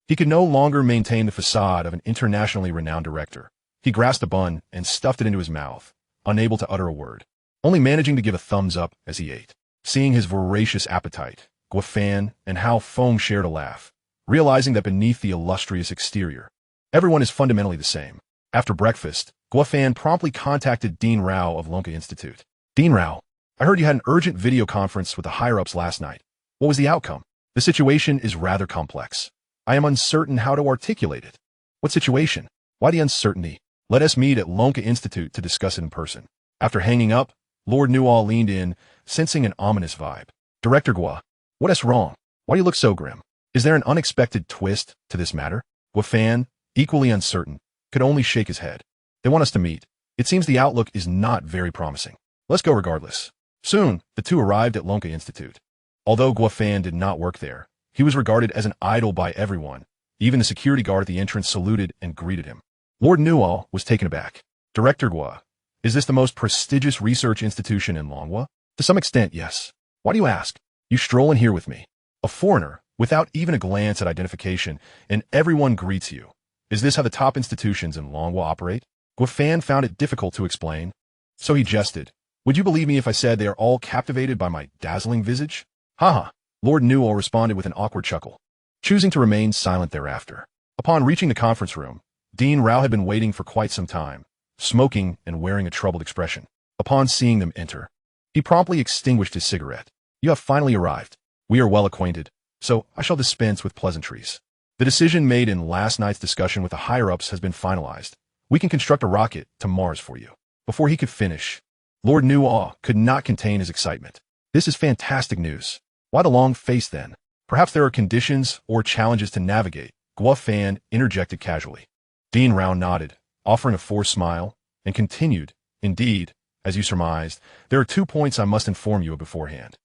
[SPEAKER 1] he could no longer maintain the facade of an internationally renowned director. He grasped a bun and stuffed it into his mouth, unable to utter a word, only managing to give a thumbs up as he ate. Seeing his voracious appetite, Guafan and Hao Feng shared a laugh, realizing that beneath the illustrious exterior, everyone is fundamentally the same. After breakfast, Guafan promptly contacted Dean Rao of Lonka Institute. Dean Rao, I heard you had an urgent video conference with the higher-ups last night. What was the outcome? The situation is rather complex. I am uncertain how to articulate it. What situation? Why the uncertainty? Let us meet at Lonka Institute to discuss it in person. After hanging up, Lord Newall leaned in, sensing an ominous vibe. Director Gua, what is wrong? Why do you look so grim? Is there an unexpected twist to this matter? Guafan, equally uncertain, could only shake his head. They want us to meet. It seems the outlook is not very promising. Let's go regardless. Soon, the two arrived at Lonka Institute. Although Guafan did not work there, he was regarded as an idol by everyone. Even the security guard at the entrance saluted and greeted him. Lord Newall was taken aback. Director Gua, is this the most prestigious research institution in Longhua? To some extent, yes. Why do you ask? You stroll in here with me, a foreigner, without even a glance at identification, and everyone greets you. Is this how the top institutions in Longhua operate? Guafan found it difficult to explain, so he jested. Would you believe me if I said they are all captivated by my dazzling visage? Haha. Lord Newall responded with an awkward chuckle, choosing to remain silent thereafter. Upon reaching the conference room, Dean Rao had been waiting for quite some time, smoking and wearing a troubled expression. Upon seeing them enter, he promptly extinguished his cigarette. You have finally arrived. We are well acquainted, so I shall dispense with pleasantries. The decision made in last night's discussion with the higher-ups has been finalized. We can construct a rocket to Mars for you. Before he could finish, Lord Newall could not contain his excitement. This is fantastic news. Why the long face then? Perhaps there are conditions or challenges to navigate, Guafan interjected casually. Dean Rao nodded, offering a forced smile, and continued, indeed, as you surmised, there are 2 points I must inform you of beforehand.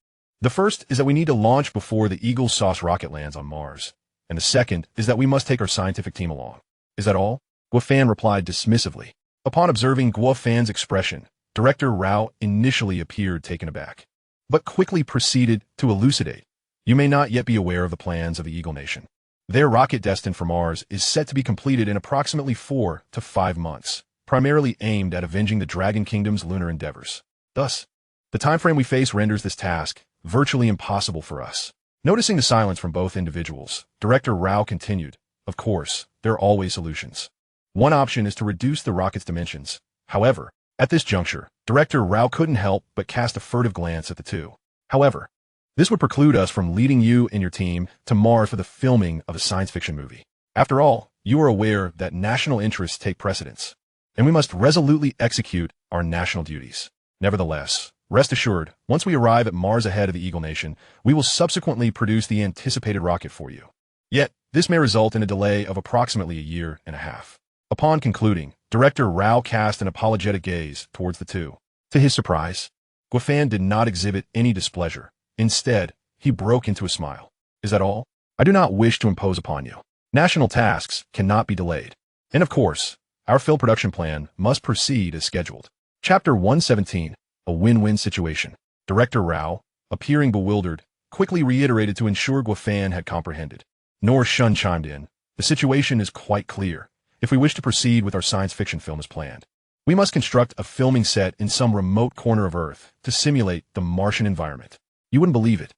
[SPEAKER 1] The first is that we need to launch before the Eagle Sauce rocket lands on Mars, and the second is that we must take our scientific team along. Is that all? Guafan replied dismissively. Upon observing Guafan's expression, Director Rao initially appeared taken aback. but quickly proceeded to elucidate. You may not yet be aware of the plans of the Eagle Nation. Their rocket destined for Mars is set to be completed in approximately 4 to 5 months, primarily aimed at avenging the Dragon Kingdom's lunar endeavors. Thus, the timeframe we face renders this task virtually impossible for us. Noticing the silence from both individuals, Director Rao continued, "Of course, there are always solutions. One option is to reduce the rocket's dimensions. However, at this juncture, Director Rao couldn't help but cast a furtive glance at the two. However, this would preclude us from leading you and your team to Mars for the filming of a science fiction movie. After all, you are aware that national interests take precedence, and we must resolutely execute our national duties. Nevertheless, rest assured, once we arrive at Mars ahead of the Eagle Nation, we will subsequently produce the anticipated rocket for you. Yet, this may result in a delay of approximately a year and a half." Upon concluding, Director Rao cast an apologetic gaze towards the two. To his surprise, Guofan did not exhibit any displeasure. Instead, he broke into a smile. "Is that all? I do not wish to impose upon you. National tasks cannot be delayed. And of course, our film production plan must proceed as scheduled." Chapter 117, A Win-Win Situation. Director Rao, appearing bewildered, quickly reiterated to ensure Guofan had comprehended. Nor Shun chimed in. "The situation is quite clear. If we wish to proceed with our science fiction film as planned, we must construct a filming set in some remote corner of Earth to simulate the Martian environment. You wouldn't believe it,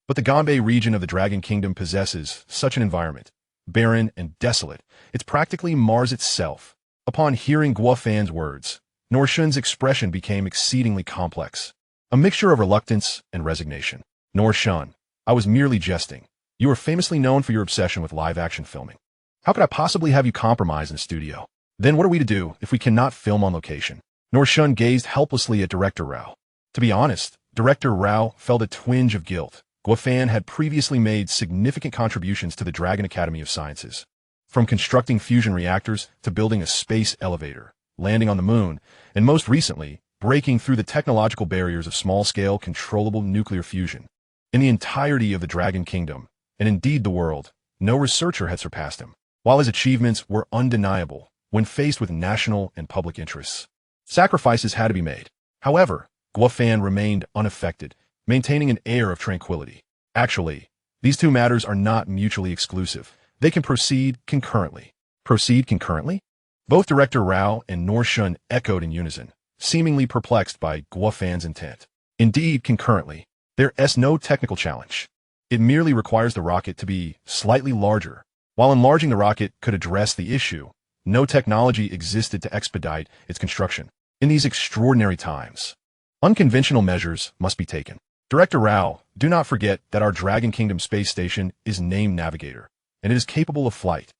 [SPEAKER 1] but the Ganbei region of the Dragon Kingdom possesses such an environment. Barren and desolate, it's practically Mars itself." Upon hearing Guofan's words, Norshun's expression became exceedingly complex, a mixture of reluctance and resignation. "Norshun, I was merely jesting. You are famously known for your obsession with live-action filming. How could I possibly have you compromise in a studio? Then what are we to do if we cannot film on location?" Norshun gazed helplessly at Director Rao. To be honest, Director Rao felt a twinge of guilt. Guofan had previously made significant contributions to the Dragon Academy of Sciences. From constructing fusion reactors to building a space elevator, landing on the moon, and most recently, breaking through the technological barriers of small-scale controllable nuclear fusion. In the entirety of the Dragon Kingdom, and indeed the world, no researcher had surpassed him. While his achievements were undeniable, when faced with national and public interests, sacrifices had to be made. However, Guofan remained unaffected, maintaining an air of tranquility. Actually, these two matters are not mutually exclusive. They can proceed concurrently. Proceed concurrently? Both Director Rao and Norshun echoed in unison, seemingly perplexed by Guofan's intent. Indeed, concurrently. There is no technical challenge. It merely requires the rocket to be slightly larger. While enlarging the rocket could address the issue, no technology existed to expedite its construction. In these extraordinary times, unconventional measures must be taken. Director Rao, do not forget that our Dragon Kingdom space station is named Navigator, and it is capable of flight.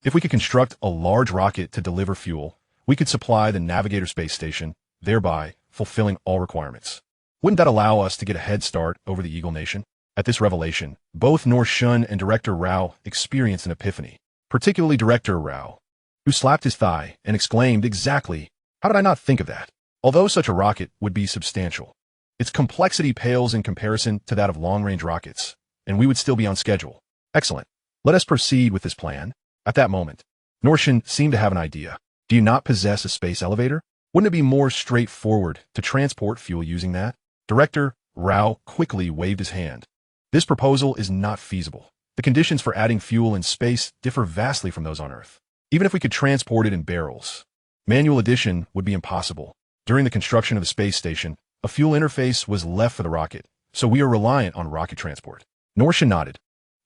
[SPEAKER 1] If we could construct a large rocket to deliver fuel, we could supply the Navigator space station, thereby fulfilling all requirements. Wouldn't that allow us to get a head start over the Eagle Nation? At this revelation, both Norshun and Director Rao experienced an epiphany, particularly Director Rao, who slapped his thigh and exclaimed, "Exactly! How did I not think of that?" Although such a rocket would be substantial, its complexity pales in comparison to that of long-range rockets, and we would still be on schedule. Excellent. Let us proceed with this plan. At that moment, Norshun seemed to have an idea. Do you not possess a space elevator? Wouldn't it be more straightforward to transport fuel using that? Director Rao quickly waved his hand. This proposal is not feasible. The conditions for adding fuel in space differ vastly from those on Earth. Even if we could transport it in barrels, manual addition would be impossible. During the construction of the space station, a fuel interface was left for the rocket, so we are reliant on rocket transport. Norshun nodded,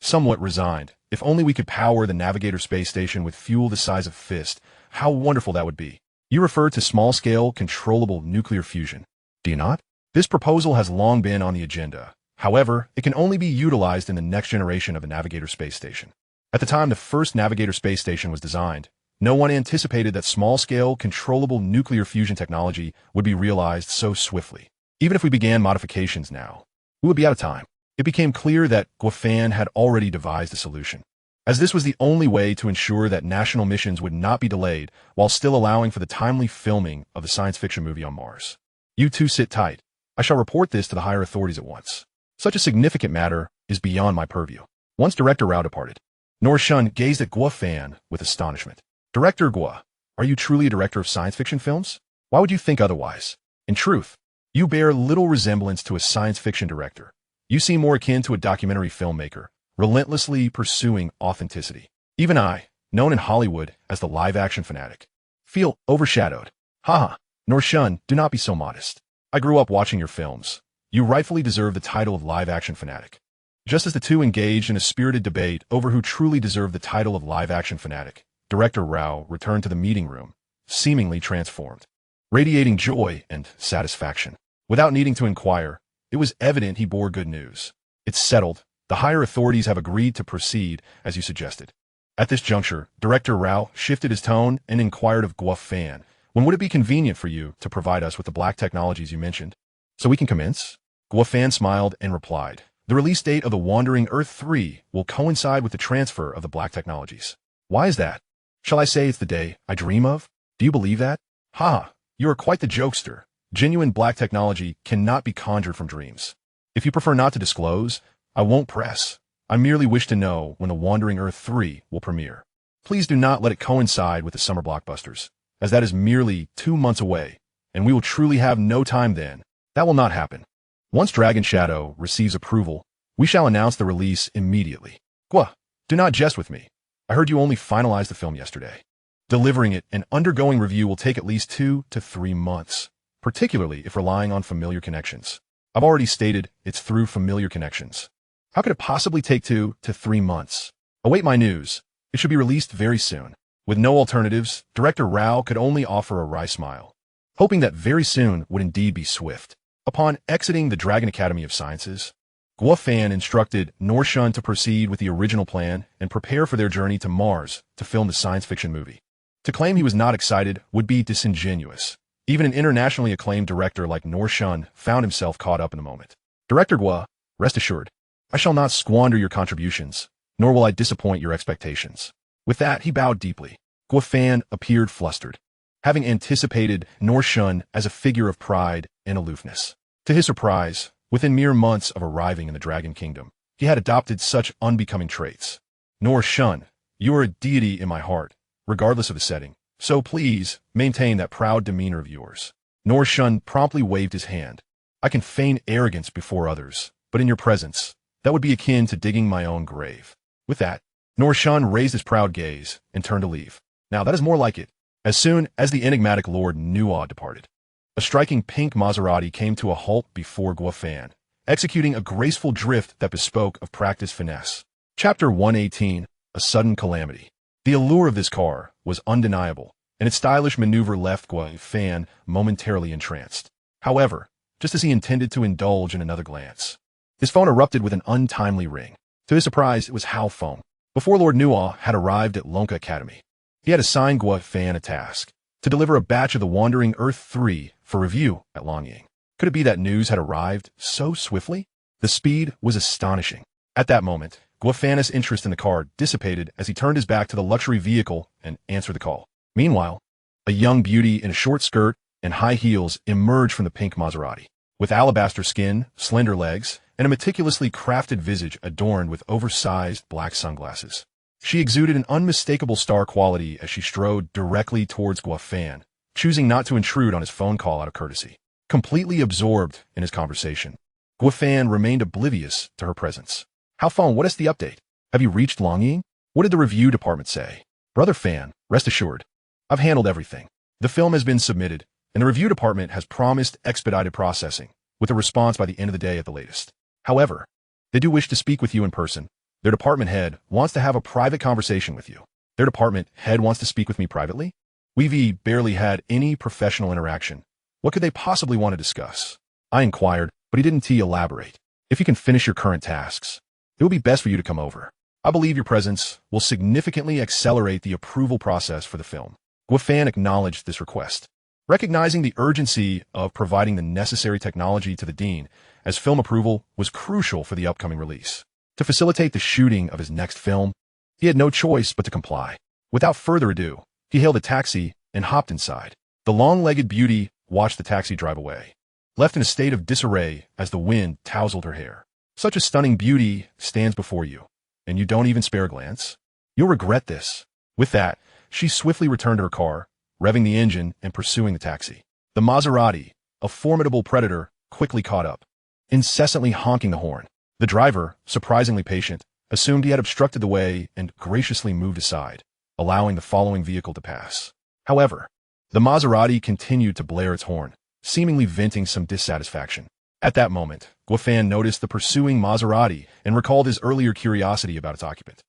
[SPEAKER 1] somewhat resigned. If only we could power the Navigator space station with fuel the size of fist, how wonderful that would be. You refer to small-scale, controllable nuclear fusion, do you not? This proposal has long been on the agenda. However, it can only be utilized in the next generation of the Navigator space station. At the time the first Navigator space station was designed, no one anticipated that small-scale, controllable nuclear fusion technology would be realized so swiftly. Even if we began modifications now, we would be out of time. It became clear that Guofan had already devised a solution, as this was the only way to ensure that national missions would not be delayed while still allowing for the timely filming of the science fiction movie on Mars. You two sit tight. I shall report this to the higher authorities at once. Such a significant matter is beyond my purview. Once Director Rao departed, Norshun gazed at Guofan with astonishment. Director Guo, are you truly a director of science fiction films? Why would you think otherwise? In truth, You bear little resemblance to a science fiction director. You seem more akin to a documentary filmmaker, relentlessly pursuing authenticity. Even I, known in Hollywood as the live-action fanatic, feel overshadowed. Haha, Nor-shun, do not be so modest. I grew up watching your films. You rightfully deserve the title of live-action fanatic. Just as the two engaged in a spirited debate over who truly deserved the title of live-action fanatic, Director Rao returned to the meeting room, seemingly transformed, radiating joy and satisfaction. Without needing to inquire, it was evident he bore good news. It's settled. The higher authorities have agreed to proceed, as you suggested. At this juncture, Director Rao shifted his tone and inquired of Guo Fan, when would it be convenient for you to provide us with the black technologies you mentioned, so we can commence? Guo Fan smiled and replied, the release date of the Wandering Earth 3 will coincide with the transfer of the black technologies. Why is that? Shall I say it's the day I dream of? Do you believe that? Ha! You are quite the jokester. Genuine black technology cannot be conjured from dreams. If you prefer not to disclose, I won't press. I merely wish to know when the Wandering Earth 3 will premiere. Please do not let it coincide with the summer blockbusters, as that is merely 2 months away, and we will truly have no time then. That will not happen. Once Dragon Shadow receives approval, we shall announce the release immediately. Guo, do not jest with me. I heard you only finalized the film yesterday. Delivering it and undergoing review will take at least 2 to 3 months, particularly if relying on familiar connections. I've already stated it's through familiar connections. How could it possibly take 2 to 3 months? Await my news. It should be released very soon. With no alternatives, Director Rao could only offer a wry smile, hoping that very soon would indeed be swift. Upon exiting the Dragon Academy of Sciences, Guo Fan instructed Nor-shun to proceed with the original plan and prepare for their journey to Mars to film the science fiction movie. To claim he was not excited would be disingenuous. Even an internationally acclaimed director like Nor-shun found himself caught up in the moment. Director Guo, rest assured, I shall not squander your contributions, nor will I disappoint your expectations. With that, he bowed deeply. Guo Fan appeared flustered, having anticipated Nor-shun as a figure of pride and aloofness. To his surprise, within mere months of arriving in the Dragon Kingdom, he had adopted such unbecoming traits. Nor-shun, you are a deity in my heart, regardless of the setting, so please maintain that proud demeanor of yours. Nor-shun promptly waved his hand. I can feign arrogance before others, but in your presence, that would be akin to digging my own grave. With that, Nor-shun raised his proud gaze and turned to leave. Now that is more like it. As soon as the enigmatic Lord Nuo departed, a striking pink Maserati came to a halt before Guo Fan, executing a graceful drift that bespoke of practiced finesse. Chapter 118, A Sudden Calamity. The allure of this car was undeniable, and its stylish maneuver left Guo Fan momentarily entranced. However, just as he intended to indulge in another glance, his phone erupted with an untimely ring. To his surprise, it was Hao Feng. Before Lord Nuo had arrived at Lonka Academy, he had assigned Guo Fan a task, to deliver a batch of the Wandering Earth 3 for review at Longying. Could it be that news had arrived so swiftly? The speed was astonishing. At that moment, Guo Fan's interest in the car dissipated as he turned his back to the luxury vehicle and answered the call. Meanwhile, a young beauty in a short skirt and high heels emerged from the pink Maserati. With alabaster skin, slender legs, and a meticulously crafted visage adorned with oversized black sunglasses, she exuded an unmistakable star quality as she strode directly towards Guo Fan, choosing not to intrude on his phone call out of courtesy. Completely absorbed in his conversation, Guo Fan remained oblivious to her presence. Hao Feng, what is the update? Have you reached Longying? What did the review department say? Brother Fan, rest assured, I've handled everything. The film has been submitted, and the review department has promised expedited processing, with a response by the end of the day at the latest. However, they do wish to speak with you in person. Their department head wants to have a private conversation with you. Their department head wants to speak with me privately? We've barely had any professional interaction. What could they possibly want to discuss? I inquired, but he didn't elaborate. If you can finish your current tasks, it would be best for you to come over. I believe your presence will significantly accelerate the approval process for the film. Guo Fan acknowledged this request, recognizing the urgency of providing the necessary technology to the Dean, as film approval was crucial for the upcoming release. To facilitate the shooting of his next film, he had no choice but to comply. Without further ado, he hailed a taxi and hopped inside. The long-legged beauty watched the taxi drive away, left in a state of disarray as the wind tousled her hair. Such a stunning beauty stands before you, and you don't even spare a glance? You'll regret this. With that, she swiftly returned to her car, revving the engine and pursuing the taxi. The Maserati, a formidable predator quickly caught up, incessantly honking the horn. The driver, surprisingly patient, assumed he had obstructed the way and graciously moved aside, allowing the following vehicle to pass. However, the Maserati continued to blare its horn, seemingly venting some dissatisfaction. At that moment, Guafan noticed the pursuing Maserati and recalled his earlier curiosity about its occupant.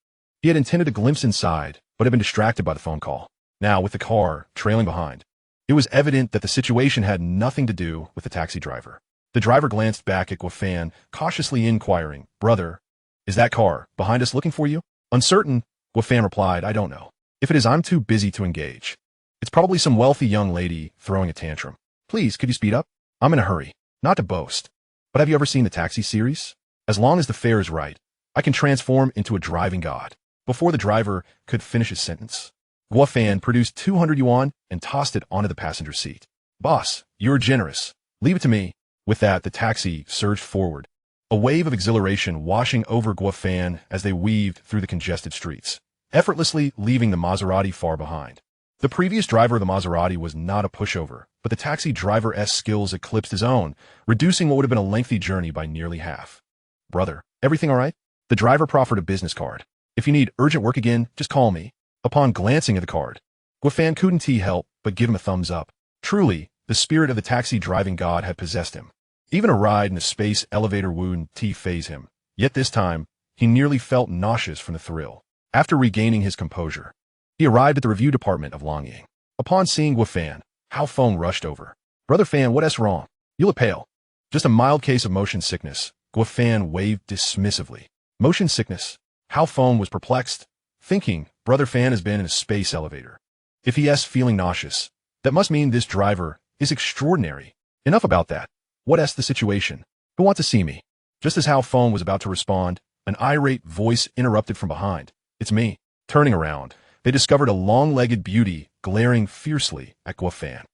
[SPEAKER 1] He had intended a glimpse inside, but had been distracted by the phone call. Now, with the car trailing behind, it was evident that the situation had nothing to do with the taxi driver. The driver glanced back at Guafan, cautiously inquiring, "Brother, is that car behind us looking for you?" Uncertain, Guafan replied, "I don't know. If it is, I'm too busy to engage. It's probably some wealthy young lady throwing a tantrum. Please, could you speed up? I'm in a hurry. Not to boast, but have you ever seen the Taxi series? As long as the fare is right, I can transform into a driving god." Before the driver could finish his sentence, Guafan produced 200 yuan and tossed it onto the passenger seat. "Boss, you're generous. Leave it to me." With that, the taxi surged forward, a wave of exhilaration washing over Guafan as they weaved through the congested streets, effortlessly leaving the Maserati far behind. The previous driver of the Maserati was not a pushover, but the taxi driver's skills eclipsed his own, reducing what would have been a lengthy journey by nearly half. "Brother, everything all right?" The driver proffered a business card. "If you need urgent work again, just call me." Upon glancing at the card, Guafan couldn't help but give him a thumbs up. Truly, the spirit of the taxi driving god had possessed him. Even a ride in a space elevator wouldn't faze him. Yet this time, he nearly felt nauseous from the thrill. After regaining his composure, he arrived at the review department of Longying. Upon seeing Guafan, Hao Feng rushed over. "Brother Fan, what's wrong? You look pale." "Just a mild case of motion sickness," Guafan waved dismissively. Motion sickness? Hao Feng was perplexed, thinking Brother Fan has been in a space elevator. If he is feeling nauseous, that must mean this driver is extraordinary. Enough about that. What's the situation? Who want to see me? Just as Hao Feng was about to respond, an irate voice interrupted from behind. "It's me." Turning around, they discovered a long-legged beauty glaring fiercely at Guafan.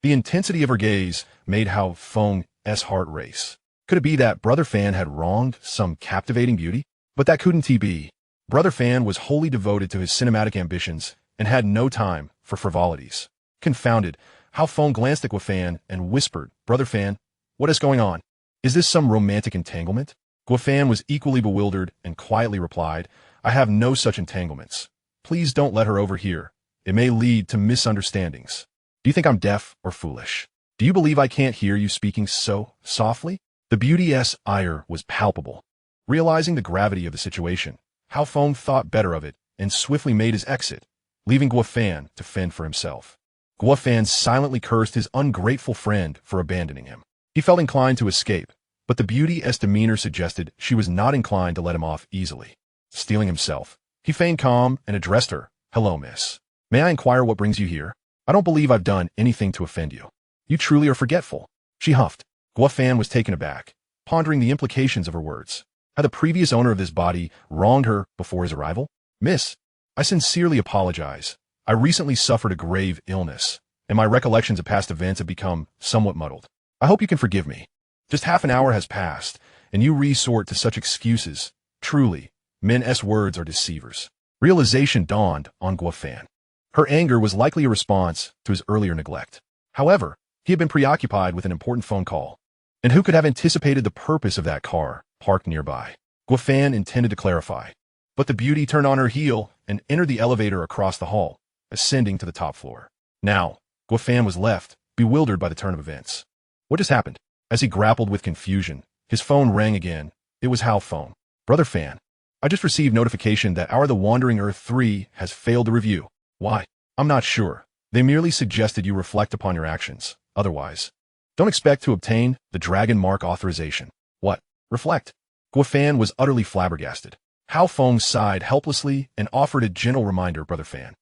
[SPEAKER 1] The intensity of her gaze made Hao Feng's heart race. Could it be that Brother Fan had wronged some captivating beauty? But that couldn't be. Brother Fan was wholly devoted to his cinematic ambitions and had no time for frivolities. Confounded, Hao Feng glanced at Guafan and whispered, "Brother Fan, what is going on? Is this some romantic entanglement?" Guafan was equally bewildered and quietly replied, "I have no such entanglements. Please don't let her overhear. It may lead to misunderstandings. Do you think I'm deaf or foolish? Do you believe I can't hear you speaking so softly?" The beauty's ire was palpable. Realizing the gravity of the situation, Hao Feng thought better of it and swiftly made his exit, leaving Guafan to fend for himself. Guafan silently cursed his ungrateful friend for abandoning him. He felt inclined to escape, but the beauty's demeanor suggested she was not inclined to let him off easily. Steeling himself, he feigned calm and addressed her, "Hello, miss. May I inquire what brings you here? I don't believe I've done anything to offend you. You truly are forgetful." She huffed. Guafan was taken aback, pondering the implications of her words. Had the previous owner of this body wronged her before his arrival? "Miss, I sincerely apologize. I recently suffered a grave illness, and my recollections of past events have become somewhat muddled. I hope you can forgive me. Just half an hour has passed, and you resort to such excuses. Truly, men's words are deceivers." Realization dawned on Guafan. Her anger was likely a response to his earlier neglect. However, he had been preoccupied with an important phone call. And who could have anticipated the purpose of that car parked nearby? Guafan intended to clarify, but the beauty turned on her heel and entered the elevator across the hall, ascending to the top floor. Now, Guafan was left, bewildered by the turn of events. What just happened? As he grappled with confusion, his phone rang again. It was Hao Feng. "Brother Fan, I just received notification that our The Wandering Earth 3 has failed the review." "Why?" "I'm not sure. They merely suggested you reflect upon your actions. Otherwise, don't expect to obtain the Dragon Mark authorization." "What? Reflect?" Guafan was utterly flabbergasted. Hao Feng sighed helplessly and offered a gentle reminder, "Brother Fan,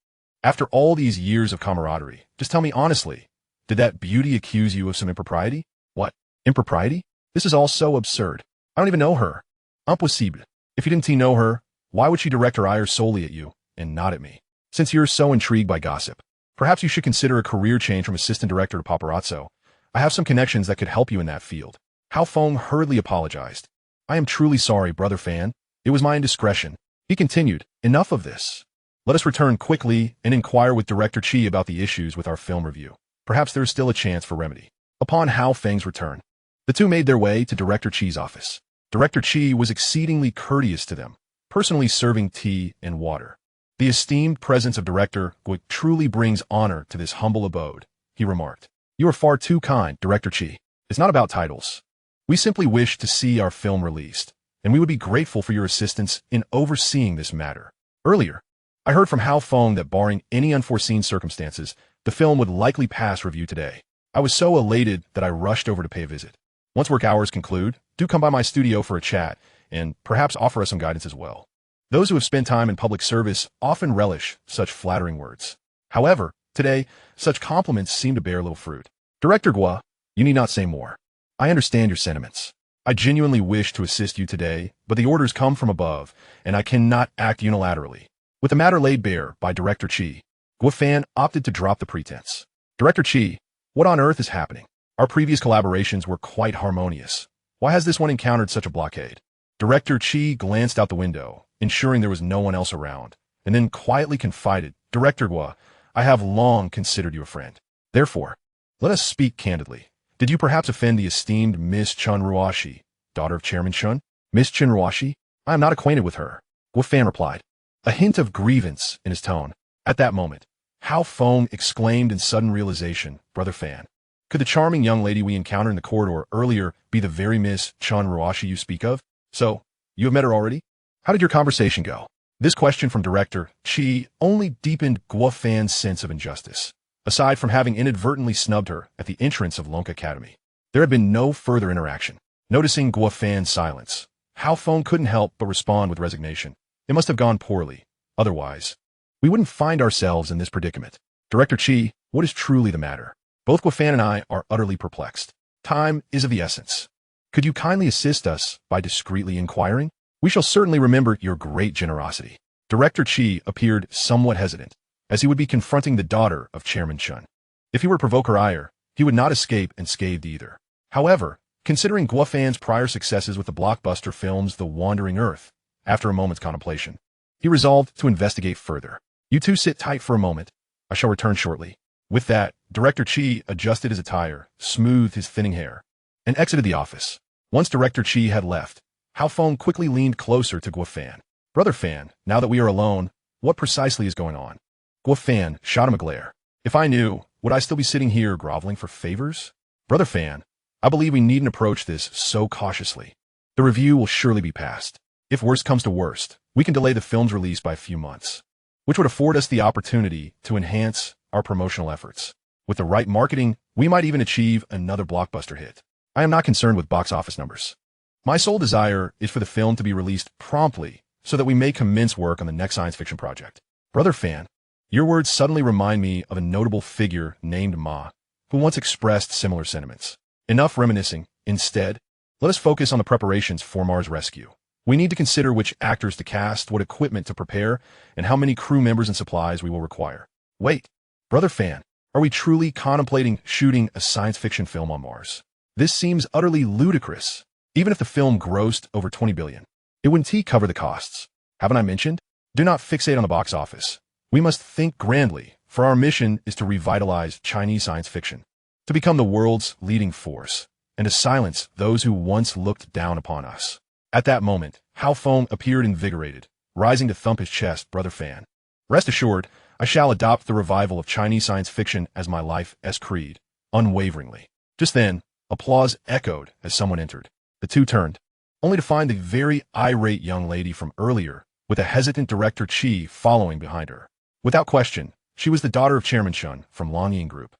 [SPEAKER 1] after all these years of camaraderie, just tell me honestly, did that beauty accuse you of some impropriety?" "What? Impropriety? This is all so absurd. I don't even know her." "Impossible. If you didn't know her, why would she direct her ire solely at you and not at me? Since you're so intrigued by gossip, perhaps you should consider a career change from assistant director to paparazzo. I have some connections that could help you in that field." Hao Feng hurriedly apologized. "I am truly sorry, Brother Fan. It was my indiscretion." He continued, "Enough of this. Let us return quickly and inquire with Director Chi about the issues with our film review. Perhaps there is still a chance for remedy." Upon Hao Feng's return, the two made their way to Director Qi's office. Director Qi was exceedingly courteous to them, personally serving tea and water. The esteemed presence of Director Gui truly brings honor to this humble abode, he remarked. You are far too kind, Director Qi. It's not about titles. We simply wish to see our film released, and we would be grateful for your assistance in overseeing this matter. Earlier, I heard from Hao Feng that barring any unforeseen circumstances, the film would likely pass review today. I was so elated that I rushed over to pay a visit. Once work hours conclude, do come by my studio for a chat, and perhaps offer us some guidance as well. Those who have spent time in public service often relish such flattering words. However, today, such compliments seem to bear little fruit. Director Gua, you need not say more. I understand your sentiments. I genuinely wish to assist you today, but the orders come from above, and I cannot act unilaterally. With the matter laid bare by Director Qi, Gua Fan opted to drop the pretense. Director Qi, what on earth is happening? Our previous collaborations were quite harmonious. Why has this one encountered such a blockade? Director Qi glanced out the window, ensuring there was no one else around, and then quietly confided, Director Gua, I have long considered you a friend. Therefore, let us speak candidly. Did you perhaps offend the esteemed Miss Chun Ruoshi, daughter of Chairman Chun? Miss Chun Ruoshi? I am not acquainted with her, Gua Fan replied, a hint of grievance in his tone. At that moment, Hao Feng exclaimed in sudden realization, Brother Fan, could the charming young lady we encountered in the corridor earlier be the very Miss Chun Ruoshi you speak of? So, you have met her already? How did your conversation go? This question from Director Qi only deepened Gua Fan's sense of injustice. Aside from having inadvertently snubbed her at the entrance of Lonka Academy, there had been no further interaction. Noticing Gua Fan's silence, Hao Feng couldn't help but respond with resignation. It must have gone poorly. Otherwise, we wouldn't find ourselves in this predicament. Director Qi, what is truly the matter? Both Gua Fan and I are utterly perplexed. Time is of the essence. Could you kindly assist us by discreetly inquiring? We shall certainly remember your great generosity. Director Qi appeared somewhat hesitant, as he would be confronting the daughter of Chairman Chun. If he were to provoke her ire, he would not escape unscathed either. However, considering Gua Fan's prior successes with the blockbuster films The Wandering Earth, after a moment's contemplation, he resolved to investigate further. You two sit tight for a moment. I shall return shortly. With that, Director Qi adjusted his attire, smoothed his thinning hair, and exited the office. Once Director Qi had left, Hao Feng quickly leaned closer to Gua Fan. Brother Fan, now that we are alone, what precisely is going on? Gua Fan shot him a glare. If I knew, would I still be sitting here groveling for favors? Brother Fan, I believe we needn't approach this so cautiously. The review will surely be passed. If worst comes to worst, we can delay the film's release by a few months, which would afford us the opportunity to enhance our promotional efforts. With the right marketing, we might even achieve another blockbuster hit. I am not concerned with box office numbers. My sole desire is for the film to be released promptly so that we may commence work on the next science fiction project. Brother Fan, your words suddenly remind me of a notable figure named Ma, who once expressed similar sentiments. Enough reminiscing. Instead, let us focus on the preparations for Mars rescue. We need to consider which actors to cast, what equipment to prepare, and how many crew members and supplies we will require. Wait, Brother Fan, are we truly contemplating shooting a science fiction film on Mars? This seems utterly ludicrous. Even if the film grossed over 20 billion, it wouldn't cover the costs. Haven't I mentioned? Do not fixate on the box office. We must think grandly, for our mission is to revitalize Chinese science fiction, to become the world's leading force, and to silence those who once looked down upon us. At that moment, Hao Feng appeared invigorated, rising to thump his chest. Brother Fan, rest assured, I shall adopt the revival of Chinese science fiction as my life's creed, unwaveringly. Just then, applause echoed as someone entered. The two turned, only to find the very irate young lady from earlier, with a hesitant Director Qi following behind her. Without question, she was the daughter of Chairman Chun from Longying Group.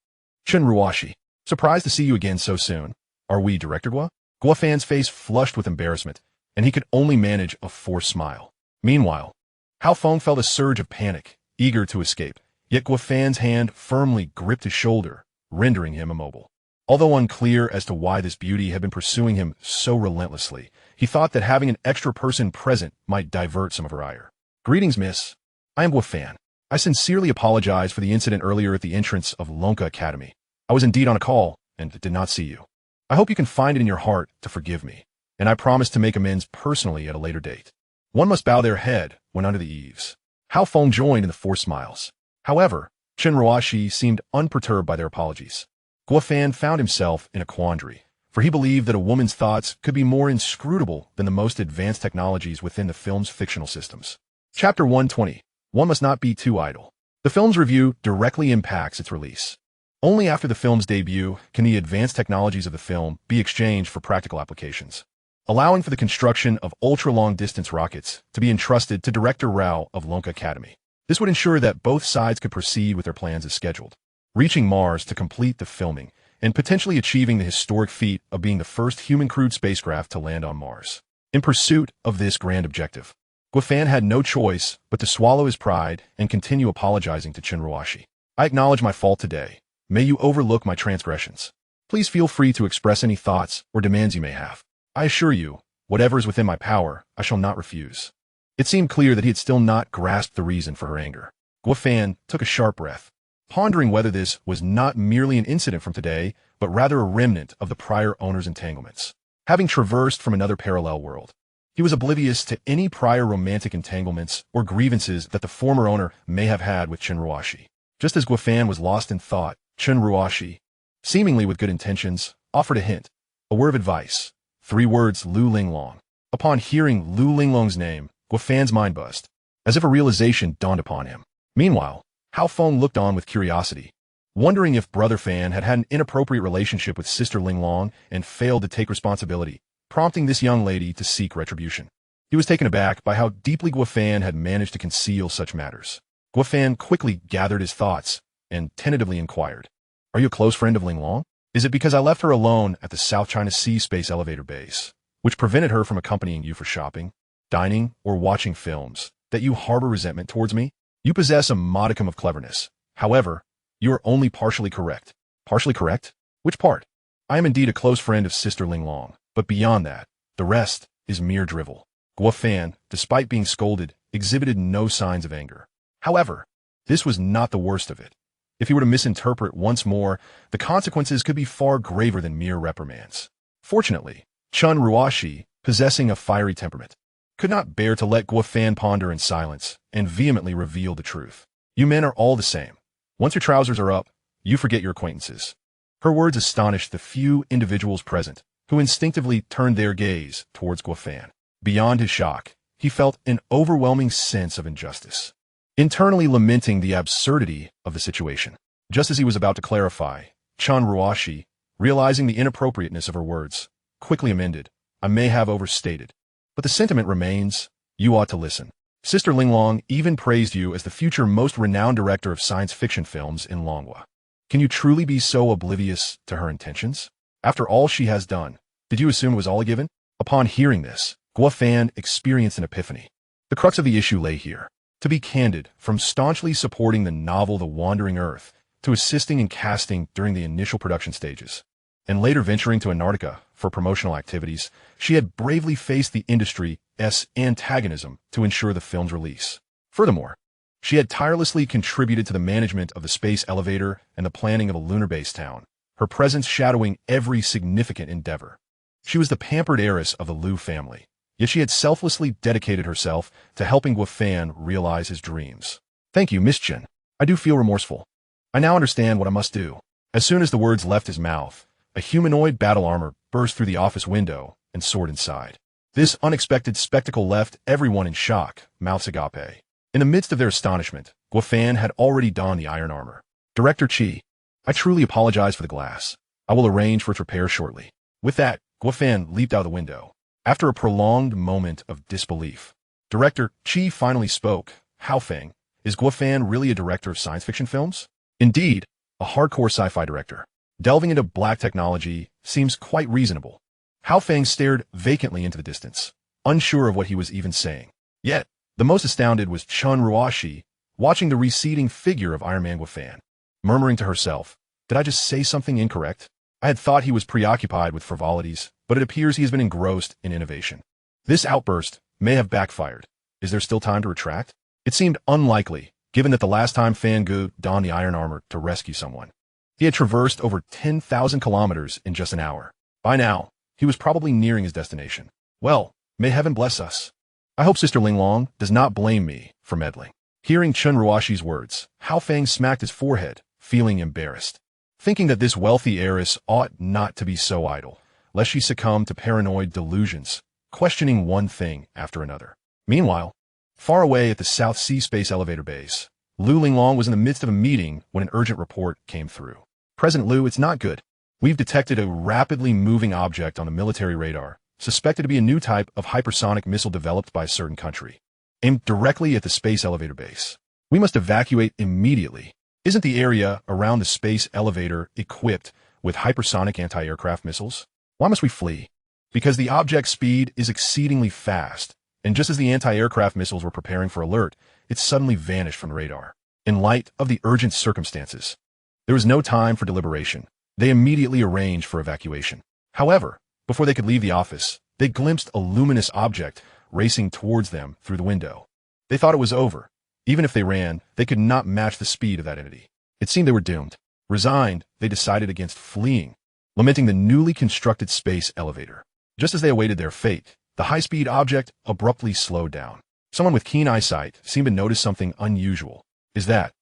[SPEAKER 1] Chun Ruoshi, surprised to see you again so soon. Are we, Director Gua? Gua Fan's face flushed with embarrassment, and he could only manage a forced smile. Meanwhile, Hao Feng felt a surge of panic, eager to escape, yet Gua Fan's hand firmly gripped his shoulder, rendering him immobile. Although unclear as to why this beauty had been pursuing him so relentlessly, he thought that having an extra person present might divert some of her ire. Greetings, miss. I am Gua Fan. I sincerely apologize for the incident earlier at the entrance of Lonka Academy. I was indeed on a call and did not see you. I hope you can find it in your heart to forgive me, and I promise to make amends personally at a later date. One must bow their head when under the eaves. Hao Feng joined in the forced smiles. However, Chen Ruoshi seemed unperturbed by their apologies. Guofan found himself in a quandary, for he believed that a woman's thoughts could be more inscrutable than the most advanced technologies within the film's fictional systems. Chapter 120. One must not be too idle. The film's review directly impacts its release. Only after the film's debut can the advanced technologies of the film be exchanged for practical applications, allowing for the construction of ultra-long-distance rockets to be entrusted to Director Rao of Lonka Academy. This would ensure that both sides could proceed with their plans as scheduled, reaching Mars to complete the filming and potentially achieving the historic feat of being the first human-crewed spacecraft to land on Mars. In pursuit of this grand objective, Guofan had no choice but to swallow his pride and continue apologizing to Chinruashi. I acknowledge my fault today. May you overlook my transgressions. Please feel free to express any thoughts or demands you may have. I assure you, whatever is within my power, I shall not refuse. It seemed clear that he had still not grasped the reason for her anger. Guofan took a sharp breath, pondering whether this was not merely an incident from today, but rather a remnant of the prior owner's entanglements. Having traversed from another parallel world, he was oblivious to any prior romantic entanglements or grievances that the former owner may have had with Chinruashi. Just as Guofan was lost in thought, Chinruashi, seemingly with good intentions, offered a hint, a word of advice. 3 words: Lu Linglong. Upon hearing Lu Linglong's name, Guofan's mind buzzed, as if a realization dawned upon him. Meanwhile, Hao Feng looked on with curiosity, wondering if Brother Fan had had an inappropriate relationship with Sister Linglong and failed to take responsibility, prompting this young lady to seek retribution. He was taken aback by how deeply Guofan had managed to conceal such matters. Guofan quickly gathered his thoughts and tentatively inquired, "Are you a close friend of Linglong? Is it because I left her alone at the South China Sea Space Elevator Base, which prevented her from accompanying you for shopping, dining, or watching films, that you harbor resentment towards me? You possess a modicum of cleverness. However, you are only partially correct." "Partially correct? Which part?" "I am indeed a close friend of Sister Linglong, but beyond that, the rest is mere drivel." Guofan, despite being scolded, exhibited no signs of anger. However, this was not the worst of it. If he were to misinterpret once more, the consequences could be far graver than mere reprimands. Fortunately, Chinruashi, possessing a fiery temperament, could not bear to let Guofan ponder in silence and vehemently reveal the truth. "You men are all the same. Once your trousers are up, you forget your acquaintances." Her words astonished the few individuals present, who instinctively turned their gaze towards Guofan. Beyond his shock, he felt an overwhelming sense of injustice, internally lamenting the absurdity of the situation. Just as he was about to clarify, Chinruashi, realizing the inappropriateness of her words, quickly amended, "I may have overstated, but the sentiment remains. You ought to listen. Sister Linglong even praised you as the future most renowned director of science fiction films in Longhua. Can you truly be so oblivious to her intentions? After all she has done, did you assume it was all a given?" Upon hearing this, Guofan experienced an epiphany. The crux of the issue lay here. To be candid, from staunchly supporting the novel The Wandering Earth, to assisting in casting during the initial production stages, and later venturing to Antarctica for promotional activities, she had bravely faced the industry's antagonism to ensure the film's release. Furthermore, she had tirelessly contributed to the management of the space elevator and the planning of a lunar base town, her presence shadowing every significant endeavor. She was the pampered heiress of the Liu family, yet she had selflessly dedicated herself to helping Guofan realize his dreams. "Thank you, Miss Chen. I do feel remorseful. I now understand what I must do." As soon as the words left his mouth, a humanoid battle armor burst through the office window and soared inside. This unexpected spectacle left everyone in shock, mouths agape. In the midst of their astonishment, Guofan had already donned the iron armor. "Director Chi, I truly apologize for the glass. I will arrange for its repair shortly." With that, Guofan leaped out of the window. After a prolonged moment of disbelief, Director Chi finally spoke. "Hao Feng, is Guofan really a director of science fiction films?" "Indeed, a hardcore sci-fi director. Delving into black technology seems quite reasonable." Hao Feng stared vacantly into the distance, unsure of what he was even saying. Yet, the most astounded was Chinruashi, watching the receding figure of Iron Man Guofan, murmuring to herself, "Did I just say something incorrect? I had thought he was preoccupied with frivolities, but it appears he has been engrossed in innovation." This outburst may have backfired. Is there still time to retract? It seemed unlikely, given that the last time Fan Gu donned the iron armor to rescue someone, he had traversed over 10,000 kilometers in just an hour. By now, he was probably nearing his destination. Well, may heaven bless us. I hope Sister Linglong does not blame me for meddling. Hearing Chinruashi's words, Hao Feng smacked his forehead, feeling embarrassed. thinking that this wealthy heiress ought not to be so idle, lest she succumb to paranoid delusions, questioning one thing after another. Meanwhile, far away at the South Sea Space Elevator Base, Lu Linglong was in the midst of a meeting when an urgent report came through. President Lu, it's not good. We've detected a rapidly moving object on the military radar, suspected to be a new type of hypersonic missile developed by a certain country, aimed directly at the space elevator base. We must evacuate immediately. Isn't the area around the space elevator equipped with hypersonic anti-aircraft missiles? Why must we flee? Because the object's speed is exceedingly fast, and just as the anti-aircraft missiles were preparing for alert, it suddenly vanished from the radar. In light of the urgent circumstances, there was no time for deliberation. They immediately arranged for evacuation. However, before they could leave the office, they glimpsed a luminous object racing towards them through the window. They thought it was over. Even if they ran, they could not match the speed of that entity. It seemed they were doomed. Resigned, they decided against fleeing, lamenting the newly constructed space elevator. Just as they awaited their fate, the high-speed object abruptly slowed down. Someone with keen eyesight seemed to notice something unusual. Is that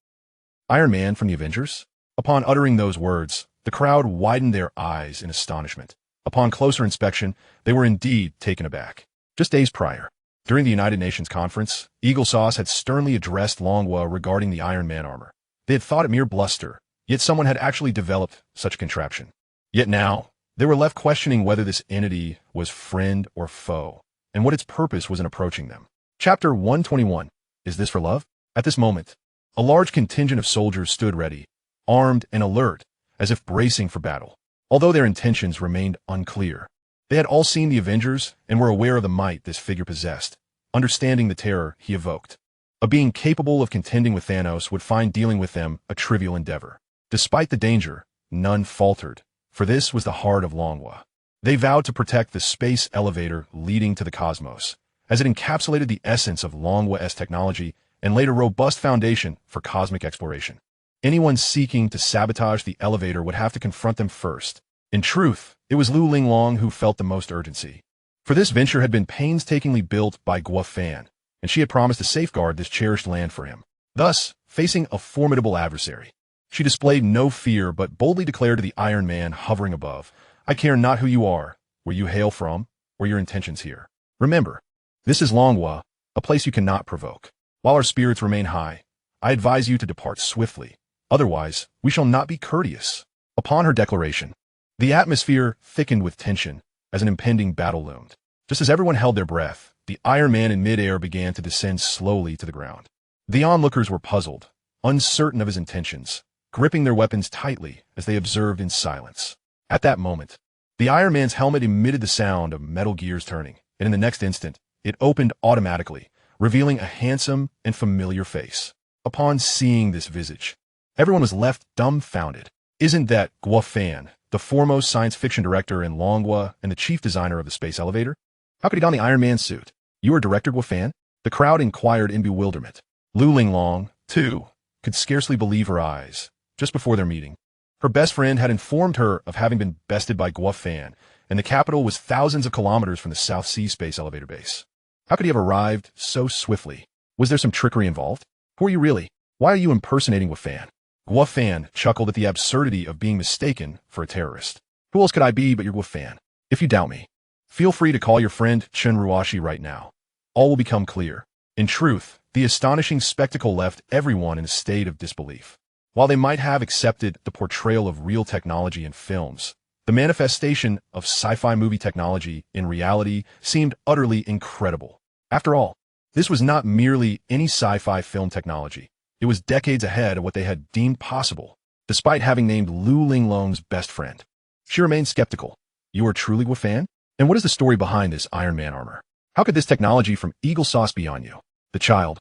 [SPEAKER 1] Iron Man from the Avengers? Upon uttering those words, the crowd widened their eyes in astonishment. Upon closer inspection, they were indeed taken aback. Just days prior, during the United Nations conference, Eagle Sauce had sternly addressed Longhua regarding the Iron Man armor. They had thought it mere bluster, yet someone had actually developed such a contraption. Yet now, they were left questioning whether this entity was friend or foe, and what its purpose was in approaching them. Chapter 121. Is this for love? At this moment, a large contingent of soldiers stood ready, armed and alert, as if bracing for battle. Although their intentions remained unclear, they had all seen the Avengers and were aware of the might this figure possessed, understanding the terror he evoked. A being capable of contending with Thanos would find dealing with them a trivial endeavor. Despite the danger, none faltered, for this was the heart of Longhua. They vowed to protect the space elevator leading to the cosmos, as it encapsulated the essence of Longhua's technology and laid a robust foundation for cosmic exploration. Anyone seeking to sabotage the elevator would have to confront them first. In truth, it was Lu Linglong who felt the most urgency. For this venture had been painstakingly built by Guo Fan, and she had promised to safeguard this cherished land for him. Thus, facing a formidable adversary, she displayed no fear but boldly declared to the Iron Man hovering above, I care not who you are, where you hail from, or your intentions here. Remember, this is Longhua, a place you cannot provoke. While our spirits remain high, I advise you to depart swiftly. Otherwise, we shall not be courteous. Upon her declaration, the atmosphere thickened with tension as an impending battle loomed. Just as everyone held their breath, the Iron Man in midair began to descend slowly to the ground. The onlookers were puzzled, uncertain of his intentions, gripping their weapons tightly as they observed in silence. At that moment, the Iron Man's helmet emitted the sound of metal gears turning, and in the next instant, it opened automatically, revealing a handsome and familiar face. Upon seeing this visage, everyone was left dumbfounded. Isn't that Guo Fan, the foremost science fiction director in Longhua and the chief designer of the space elevator? How could he don the Iron Man suit? You are Director Guo Fan? The crowd inquired in bewilderment. Lu Linglong, too, could scarcely believe her eyes. Just before their meeting, her best friend had informed her of having been bested by Guo Fan, and the capital was thousands of kilometers from the South Sea Space Elevator Base. How could he have arrived so swiftly? Was there some trickery involved? Who are you really? Why are you impersonating Guo Fan? Guo Fan chuckled at the absurdity of being mistaken for a terrorist. Who else could I be but your Guo Fan? If you doubt me, feel free to call your friend Chen Ruashi right now. All will become clear. In truth, the astonishing spectacle left everyone in a state of disbelief. While they might have accepted the portrayal of real technology in films, the manifestation of sci-fi movie technology in reality seemed utterly incredible. After all, this was not merely any sci-fi film technology. It was decades ahead of what they had deemed possible, despite having named Lu Linglong's best friend. She remained skeptical. You are truly Guo Fan? And what is the story behind this Iron Man armor? How could this technology from Eagle Sauce be on you? The child,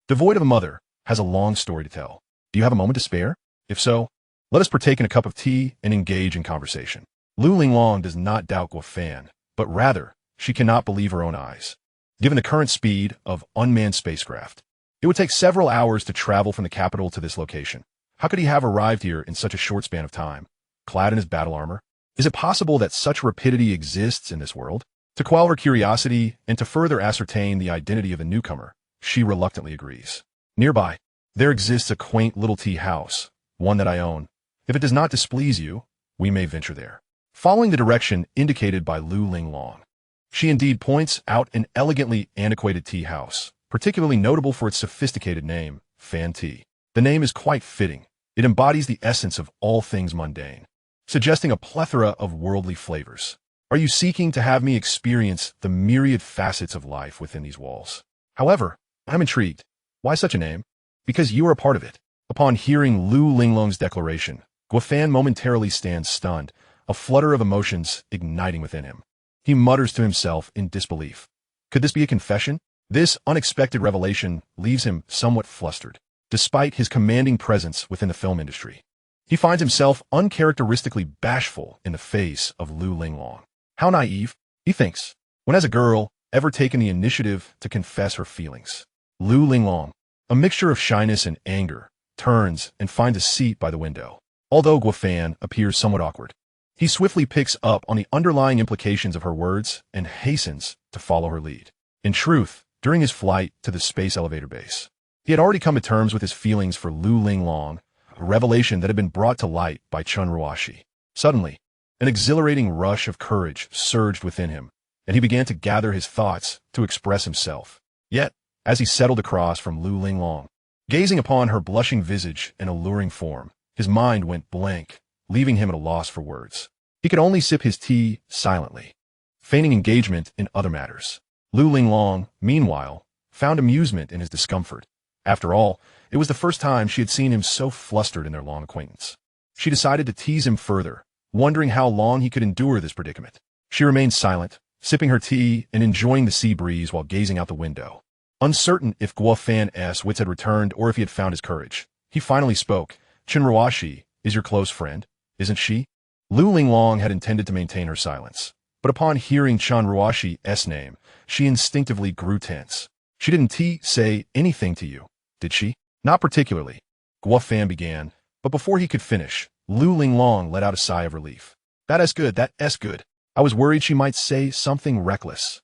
[SPEAKER 1] devoid of a mother, has a long story to tell. Do you have a moment to spare? If so, let us partake in a cup of tea and engage in conversation. Lu Linglong does not doubt Guo Fan, but rather, she cannot believe her own eyes. Given the current speed of unmanned spacecraft, it would take several hours to travel from the capital to this location. How could he have arrived here in such a short span of time, clad in his battle armor? Is it possible that such rapidity exists in this world? To quell her curiosity and to further ascertain the identity of the newcomer, she reluctantly agrees. Nearby, there exists a quaint little tea house, one that I own, If it does not displease you, we may venture there. Following the direction indicated by Lu Linglong, she indeed points out an elegantly antiquated tea house, particularly notable for its sophisticated name, Fan Tea. The name is quite fitting. It embodies the essence of all things mundane, suggesting a plethora of worldly flavors. Are you seeking to have me experience the myriad facets of life within these walls? However, I'm intrigued. Why such a name? Because you are a part of it. Upon hearing Lu Linglong's declaration, Guofan momentarily stands stunned, a flutter of emotions igniting within him. He mutters to himself in disbelief. Could this be a confession? This unexpected revelation leaves him somewhat flustered, despite his commanding presence within the film industry. He finds himself uncharacteristically bashful in the face of Lu Linglong. How naive, he thinks, when has a girl ever taken the initiative to confess her feelings? Lu Linglong, a mixture of shyness and anger, turns and finds a seat by the window. Although Guofan appears somewhat awkward, he swiftly picks up on the underlying implications of her words and hastens to follow her lead. In truth, during his flight to the space elevator base, he had already come to terms with his feelings for Lu Linglong, a revelation that had been brought to light by Chun Ruashi. Suddenly, an exhilarating rush of courage surged within him, and he began to gather his thoughts to express himself. Yet, as he settled across from Lu Linglong, gazing upon her blushing visage and alluring form, his mind went blank, leaving him at a loss for words. He could only sip his tea silently, feigning engagement in other matters. Lu Linglong, meanwhile, found amusement in his discomfort. After all, it was the first time she had seen him so flustered in their long acquaintance. She decided to tease him further, wondering how long he could endure this predicament. She remained silent, sipping her tea and enjoying the sea breeze while gazing out the window. Uncertain if Guofan's wits had returned or if he had found his courage, he finally spoke. Chun Ruashi is your close friend, isn't she? Lu Linglong had intended to maintain her silence, but upon hearing Chun Ruashi's name, she instinctively grew tense. She didn't say anything to you, did she? Not particularly, Guofan began, but before he could finish, Lu Linglong let out a sigh of relief. That's good. I was worried she might say something reckless.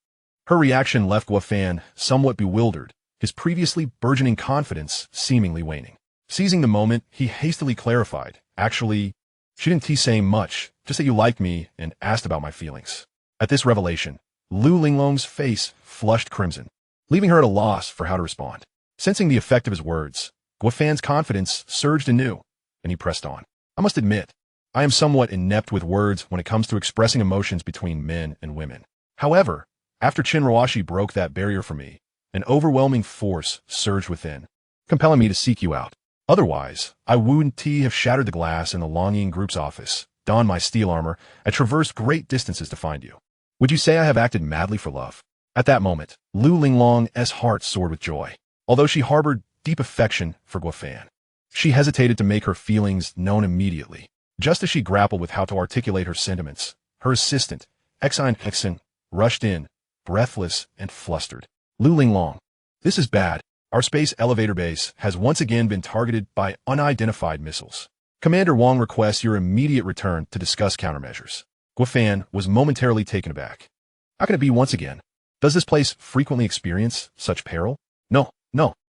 [SPEAKER 1] Her reaction left Guofan somewhat bewildered, his previously burgeoning confidence seemingly waning. Seizing the moment, he hastily clarified, actually, she didn't say much, just that you liked me and asked about my feelings. At this revelation, Lu Linglong's face flushed crimson, leaving her at a loss for how to respond. Sensing the effect of his words, Guofan's confidence surged anew, and he pressed on. I must admit, I am somewhat inept with words when it comes to expressing emotions between men and women. However, after Chun Ruashi broke that barrier for me, an overwhelming force surged within, compelling me to seek you out. Otherwise, I wouldn't have shattered the glass in the Longyin Group's office, donned my steel armor, and traversed great distances to find you. Would you say I have acted madly for love? At that moment, Lu Linglong's heart soared with joy. Although she harbored deep affection for Guofan, she hesitated to make her feelings known immediately. Just as she grappled with how to articulate her sentiments, her assistant, Xin, rushed in, breathless and flustered. Lu Linglong, this is bad. Our space elevator base has once again been targeted by unidentified missiles. Commander Wong requests your immediate return to discuss countermeasures. Guofan was momentarily taken aback. How can it be once again? Does this place frequently experience such peril? No.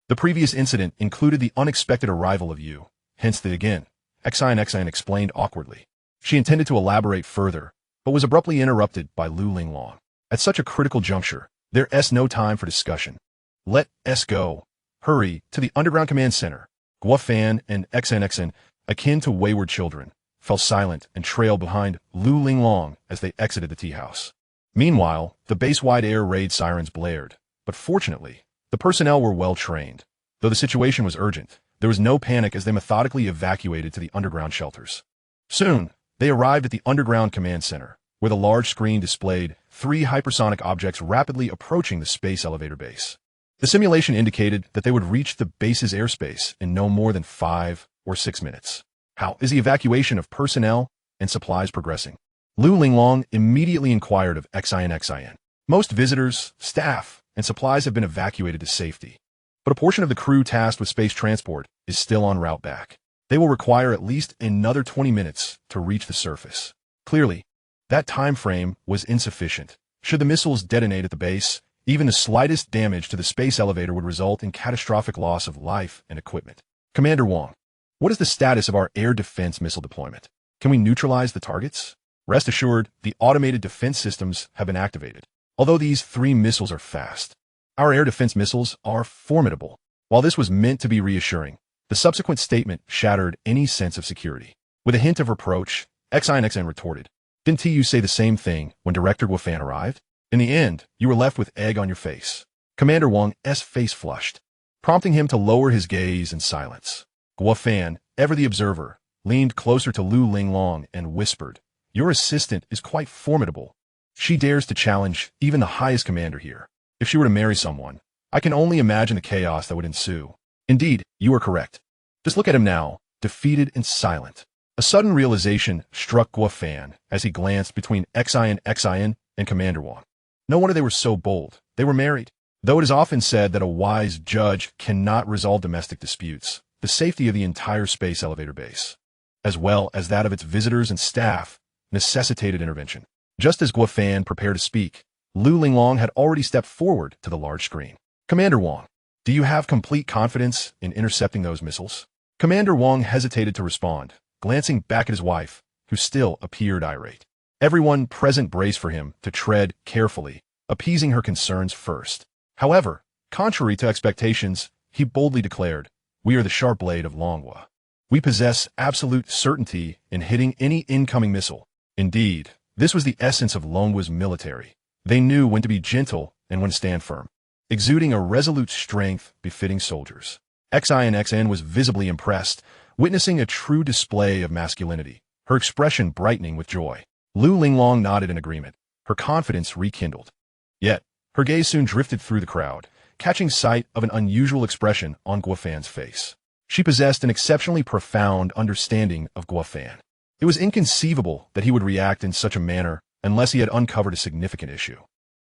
[SPEAKER 1] The previous incident included the unexpected arrival of you, hence the again, Xin explained awkwardly. She intended to elaborate further, but was abruptly interrupted by Lu Linglong. At such a critical juncture, there's no time for discussion. Let us go. Hurry to the underground command center. Guofan and Xin, akin to wayward children, fell silent and trailed behind Lu Linglong as they exited the tea house. Meanwhile, the base-wide air raid sirens blared, but fortunately, the personnel were well trained. Though the situation was urgent, there was no panic as they methodically evacuated to the underground shelters. Soon, they arrived at the underground command center, where the large screen displayed 3 hypersonic objects rapidly approaching the space elevator base. The simulation indicated that they would reach the base's airspace in no more than 5 or 6 minutes. How is the evacuation of personnel and supplies progressing? Lu Linglong immediately inquired of Xin. Most visitors, staff, and supplies have been evacuated to safety, but a portion of the crew tasked with space transport is still en route back. They will require at least another 20 minutes to reach the surface. Clearly, that time frame was insufficient. Should the missiles detonate at the base, even the slightest damage to the space elevator would result in catastrophic loss of life and equipment. Commander Wong, What is the status of our air defense missile deployment? Can we neutralize the targets? Rest assured, the automated defense systems have been activated. Although these 3 missiles are fast, our air defense missiles are formidable. While this was meant to be reassuring, the subsequent statement shattered any sense of security. With a hint of reproach, XINXN retorted, "Didn't you say the same thing when Director Guofan arrived? In the end, you were left with egg on your face." Commander Wang's face flushed, prompting him to lower his gaze in silence. Guofan, ever the observer, leaned closer to Lu Linglong and whispered, "Your assistant is quite formidable. She dares to challenge even the highest commander here. If she were to marry someone, I can only imagine the chaos that would ensue." "Indeed, you are correct. Just look at him now, defeated and silent." A sudden realization struck Guofan as he glanced between XIN and Commander Wang. No wonder they were so bold. They were married. Though it is often said that a wise judge cannot resolve domestic disputes, the safety of the entire space elevator base, as well as that of its visitors and staff, necessitated intervention. Just as Guofan prepared to speak, Lu Linglong had already stepped forward to the large screen. "Commander Wang, do you have complete confidence in intercepting those missiles?" Commander Wang hesitated to respond, glancing back at his wife, who still appeared irate. Everyone present braced for him to tread carefully, appeasing her concerns first. However, contrary to expectations, he boldly declared, "We are the sharp blade of Longhua. We possess absolute certainty in hitting any incoming missile." Indeed, this was the essence of Longhua's military. They knew when to be gentle and when to stand firm, exuding a resolute strength befitting soldiers. XINXN was visibly impressed, witnessing a true display of masculinity, her expression brightening with joy. Lu Linglong nodded in agreement, her confidence rekindled. Yet, her gaze soon drifted through the crowd, catching sight of an unusual expression on Guofan's face. She possessed an exceptionally profound understanding of Guofan. It was inconceivable that he would react in such a manner unless he had uncovered a significant issue.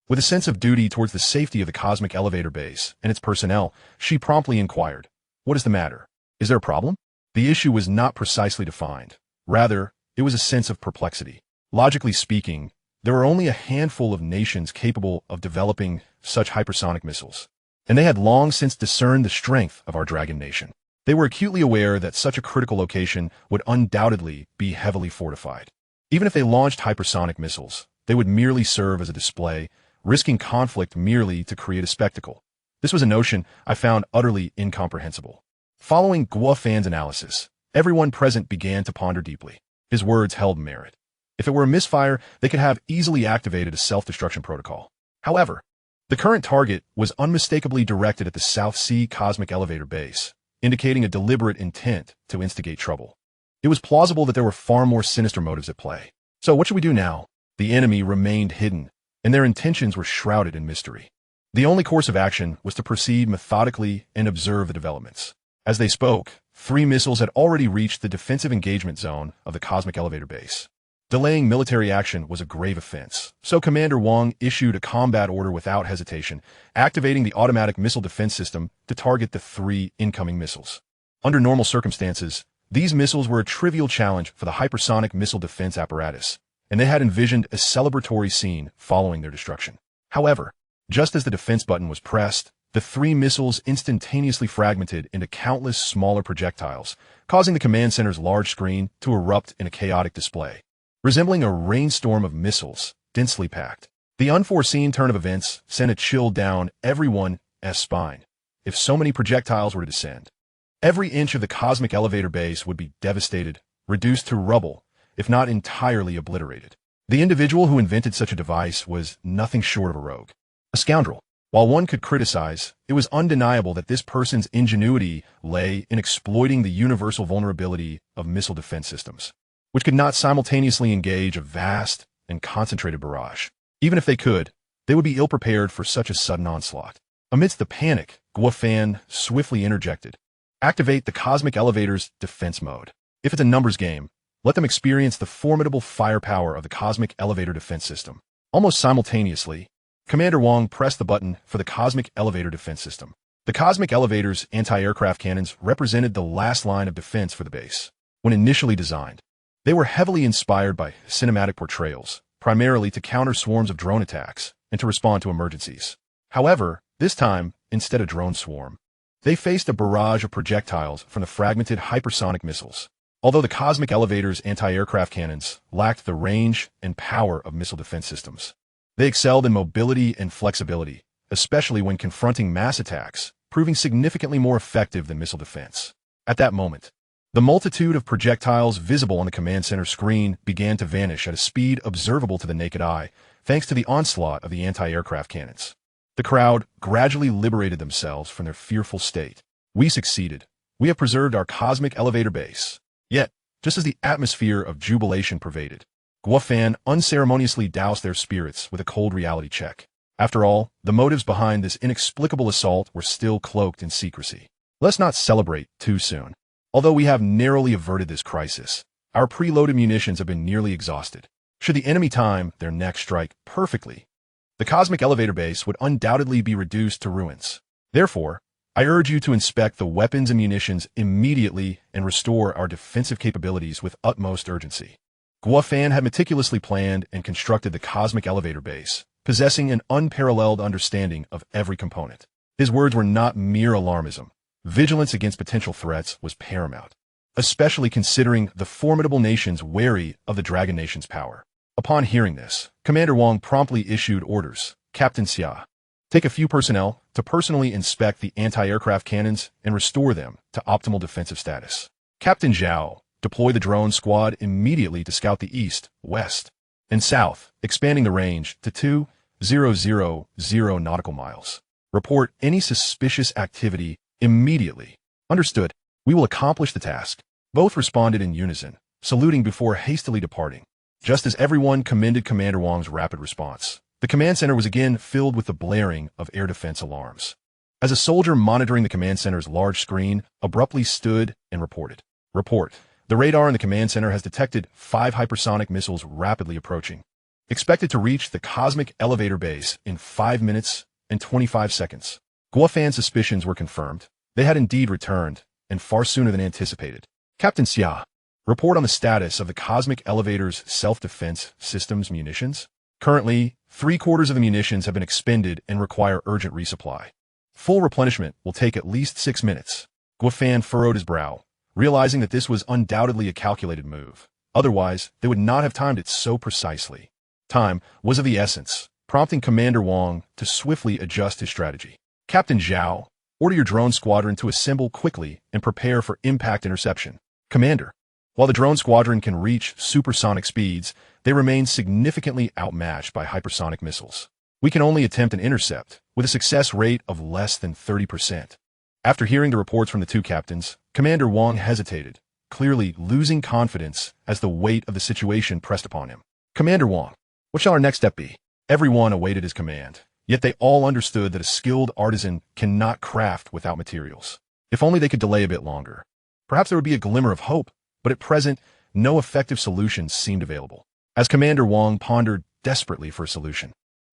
[SPEAKER 1] With a sense of duty towards the safety of the cosmic elevator base and its personnel, she promptly inquired, "What is the matter? Is there a problem?" The issue was not precisely defined. Rather, it was a sense of perplexity. Logically speaking, there were only a handful of nations capable of developing such hypersonic missiles, and they had long since discerned the strength of our Dragon Nation. They were acutely aware that such a critical location would undoubtedly be heavily fortified. Even if they launched hypersonic missiles, they would merely serve as a display, risking conflict merely to create a spectacle. This was a notion I found utterly incomprehensible. Following Guofan's analysis, everyone present began to ponder deeply. His words held merit. If it were a misfire, they could have easily activated a self-destruction protocol. However, the current target was unmistakably directed at the South Sea Cosmic Elevator Base, indicating a deliberate intent to instigate trouble. It was plausible that there were far more sinister motives at play. So what should we do now? The enemy remained hidden, and their intentions were shrouded in mystery. The only course of action was to proceed methodically and observe the developments. As they spoke, 3 missiles had already reached the defensive engagement zone of the Cosmic Elevator Base. Delaying military action was a grave offense, so Commander Wang issued a combat order without hesitation, activating the automatic missile defense system to target the 3 incoming missiles. Under normal circumstances, these missiles were a trivial challenge for the hypersonic missile defense apparatus, and they had envisioned a celebratory scene following their destruction. However, just as the defense button was pressed, the 3 missiles instantaneously fragmented into countless smaller projectiles, causing the command center's large screen to erupt in a chaotic display. Resembling a rainstorm of missiles, densely packed. The unforeseen turn of events sent a chill down everyone's spine. If so many projectiles were to descend, every inch of the cosmic elevator base would be devastated, reduced to rubble, if not entirely obliterated. The individual who invented such a device was nothing short of a rogue. A scoundrel. While one could criticize, it was undeniable that this person's ingenuity lay in exploiting the universal vulnerability of missile defense systems, which could not simultaneously engage a vast and concentrated barrage. Even if they could, they would be ill-prepared for such a sudden onslaught. Amidst the panic, Guofan swiftly interjected, "Activate the cosmic elevator's defense mode. If it's a numbers game, let them experience the formidable firepower of the cosmic elevator defense system." Almost simultaneously, Commander Wang pressed the button for the cosmic elevator defense system. The cosmic elevator's anti-aircraft cannons represented the last line of defense for the base. When initially designed, they were heavily inspired by cinematic portrayals, primarily to counter swarms of drone attacks and to respond to emergencies. However, this time, instead of drone swarm, They faced a barrage of projectiles from the fragmented hypersonic missiles. Although the cosmic elevator's anti-aircraft cannons lacked the range and power of missile defense systems, they excelled in mobility and flexibility, especially when confronting mass attacks, proving significantly more effective than missile defense. At that moment, the multitude of projectiles visible on the command center screen began to vanish at a speed observable to the naked eye, thanks to the onslaught of the anti-aircraft cannons. The crowd gradually liberated themselves from their fearful state. We succeeded. We have preserved our cosmic elevator base. Yet, just as the atmosphere of jubilation pervaded, Guofan unceremoniously doused their spirits with a cold reality check. After all, the motives behind this inexplicable assault were still cloaked in secrecy. Let's not celebrate too soon. Although we have narrowly averted this crisis, our preloaded munitions have been nearly exhausted. Should the enemy time their next strike perfectly, the cosmic elevator base would undoubtedly be reduced to ruins. Therefore, I urge you to inspect the weapons and munitions immediately and restore our defensive capabilities with utmost urgency. Guofan had meticulously planned and constructed the cosmic elevator base, possessing an unparalleled understanding of every component. His words were not mere alarmism. Vigilance against potential threats was paramount, especially considering the formidable nations wary of the Dragon Nation's power. Upon hearing this, Commander Wong promptly issued orders. Captain Xia, take a few personnel to personally inspect the anti-aircraft cannons and restore them to optimal defensive status. Captain Zhao, deploy the drone squad immediately to scout the east, west, and south, expanding the range to 2,000 nautical miles. Report any suspicious activity immediately. Understood. We will accomplish the task. Both responded in unison, saluting before hastily departing. Just as everyone commended Commander Wong's rapid response, the command center was again filled with the blaring of air defense alarms. As a soldier monitoring the command center's large screen abruptly stood and reported. Report. The radar in the command center has detected 5 hypersonic missiles rapidly approaching. Expected to reach the cosmic elevator base in 5 minutes and 25 seconds. Guofan's suspicions were confirmed. They had indeed returned, and far sooner than anticipated. Captain Xia, report on the status of the cosmic elevator's self-defense systems munitions. Currently, 3/4 of the munitions have been expended and require urgent resupply. Full replenishment will take at least 6 minutes. Guofan furrowed his brow, realizing that this was undoubtedly a calculated move. Otherwise, they would not have timed it so precisely. Time was of the essence, prompting Commander Wong to swiftly adjust his strategy. Captain Zhao, order your drone squadron to assemble quickly and prepare for impact interception. Commander, while the drone squadron can reach supersonic speeds, they remain significantly outmatched by hypersonic missiles. We can only attempt an intercept, with a success rate of less than 30%. After hearing the reports from the two captains, Commander Wong hesitated, clearly losing confidence as the weight of the situation pressed upon him. Commander Wong, what shall our next step be? Everyone awaited his command, yet they all understood that a skilled artisan cannot craft without materials. If only they could delay a bit longer. Perhaps there would be a glimmer of hope, but at present, no effective solutions seemed available. As Commander Wong pondered desperately for a solution,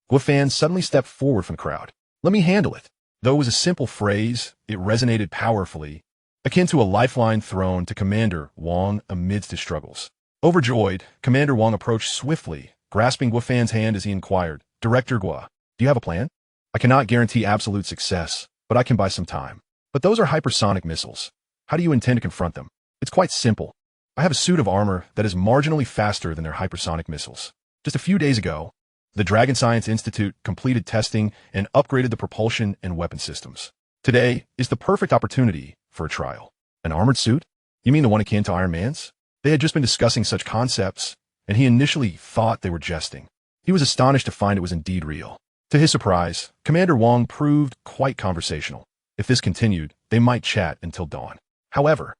[SPEAKER 1] Guofan suddenly stepped forward from the crowd. Let me handle it. Though it was a simple phrase, it resonated powerfully, akin to a lifeline thrown to Commander Wong amidst his struggles. Overjoyed, Commander Wong approached swiftly, grasping Guofan's hand as he inquired, Director Guo, do you have a plan? I cannot guarantee absolute success, but I can buy some time. But those are hypersonic missiles. How do you intend to confront them? It's quite simple. I have a suit of armor that is marginally faster than their hypersonic missiles. Just a few days ago, the Dragon Science Institute completed testing and upgraded the propulsion and weapon systems. Today is the perfect opportunity for a trial. An armored suit? You mean the one akin to Iron Man's? They had just been discussing such concepts, and he initially thought they were jesting. He was astonished to find it was indeed real. To his surprise, Commander Wong proved quite conversational. If this continued, they might chat until dawn. However,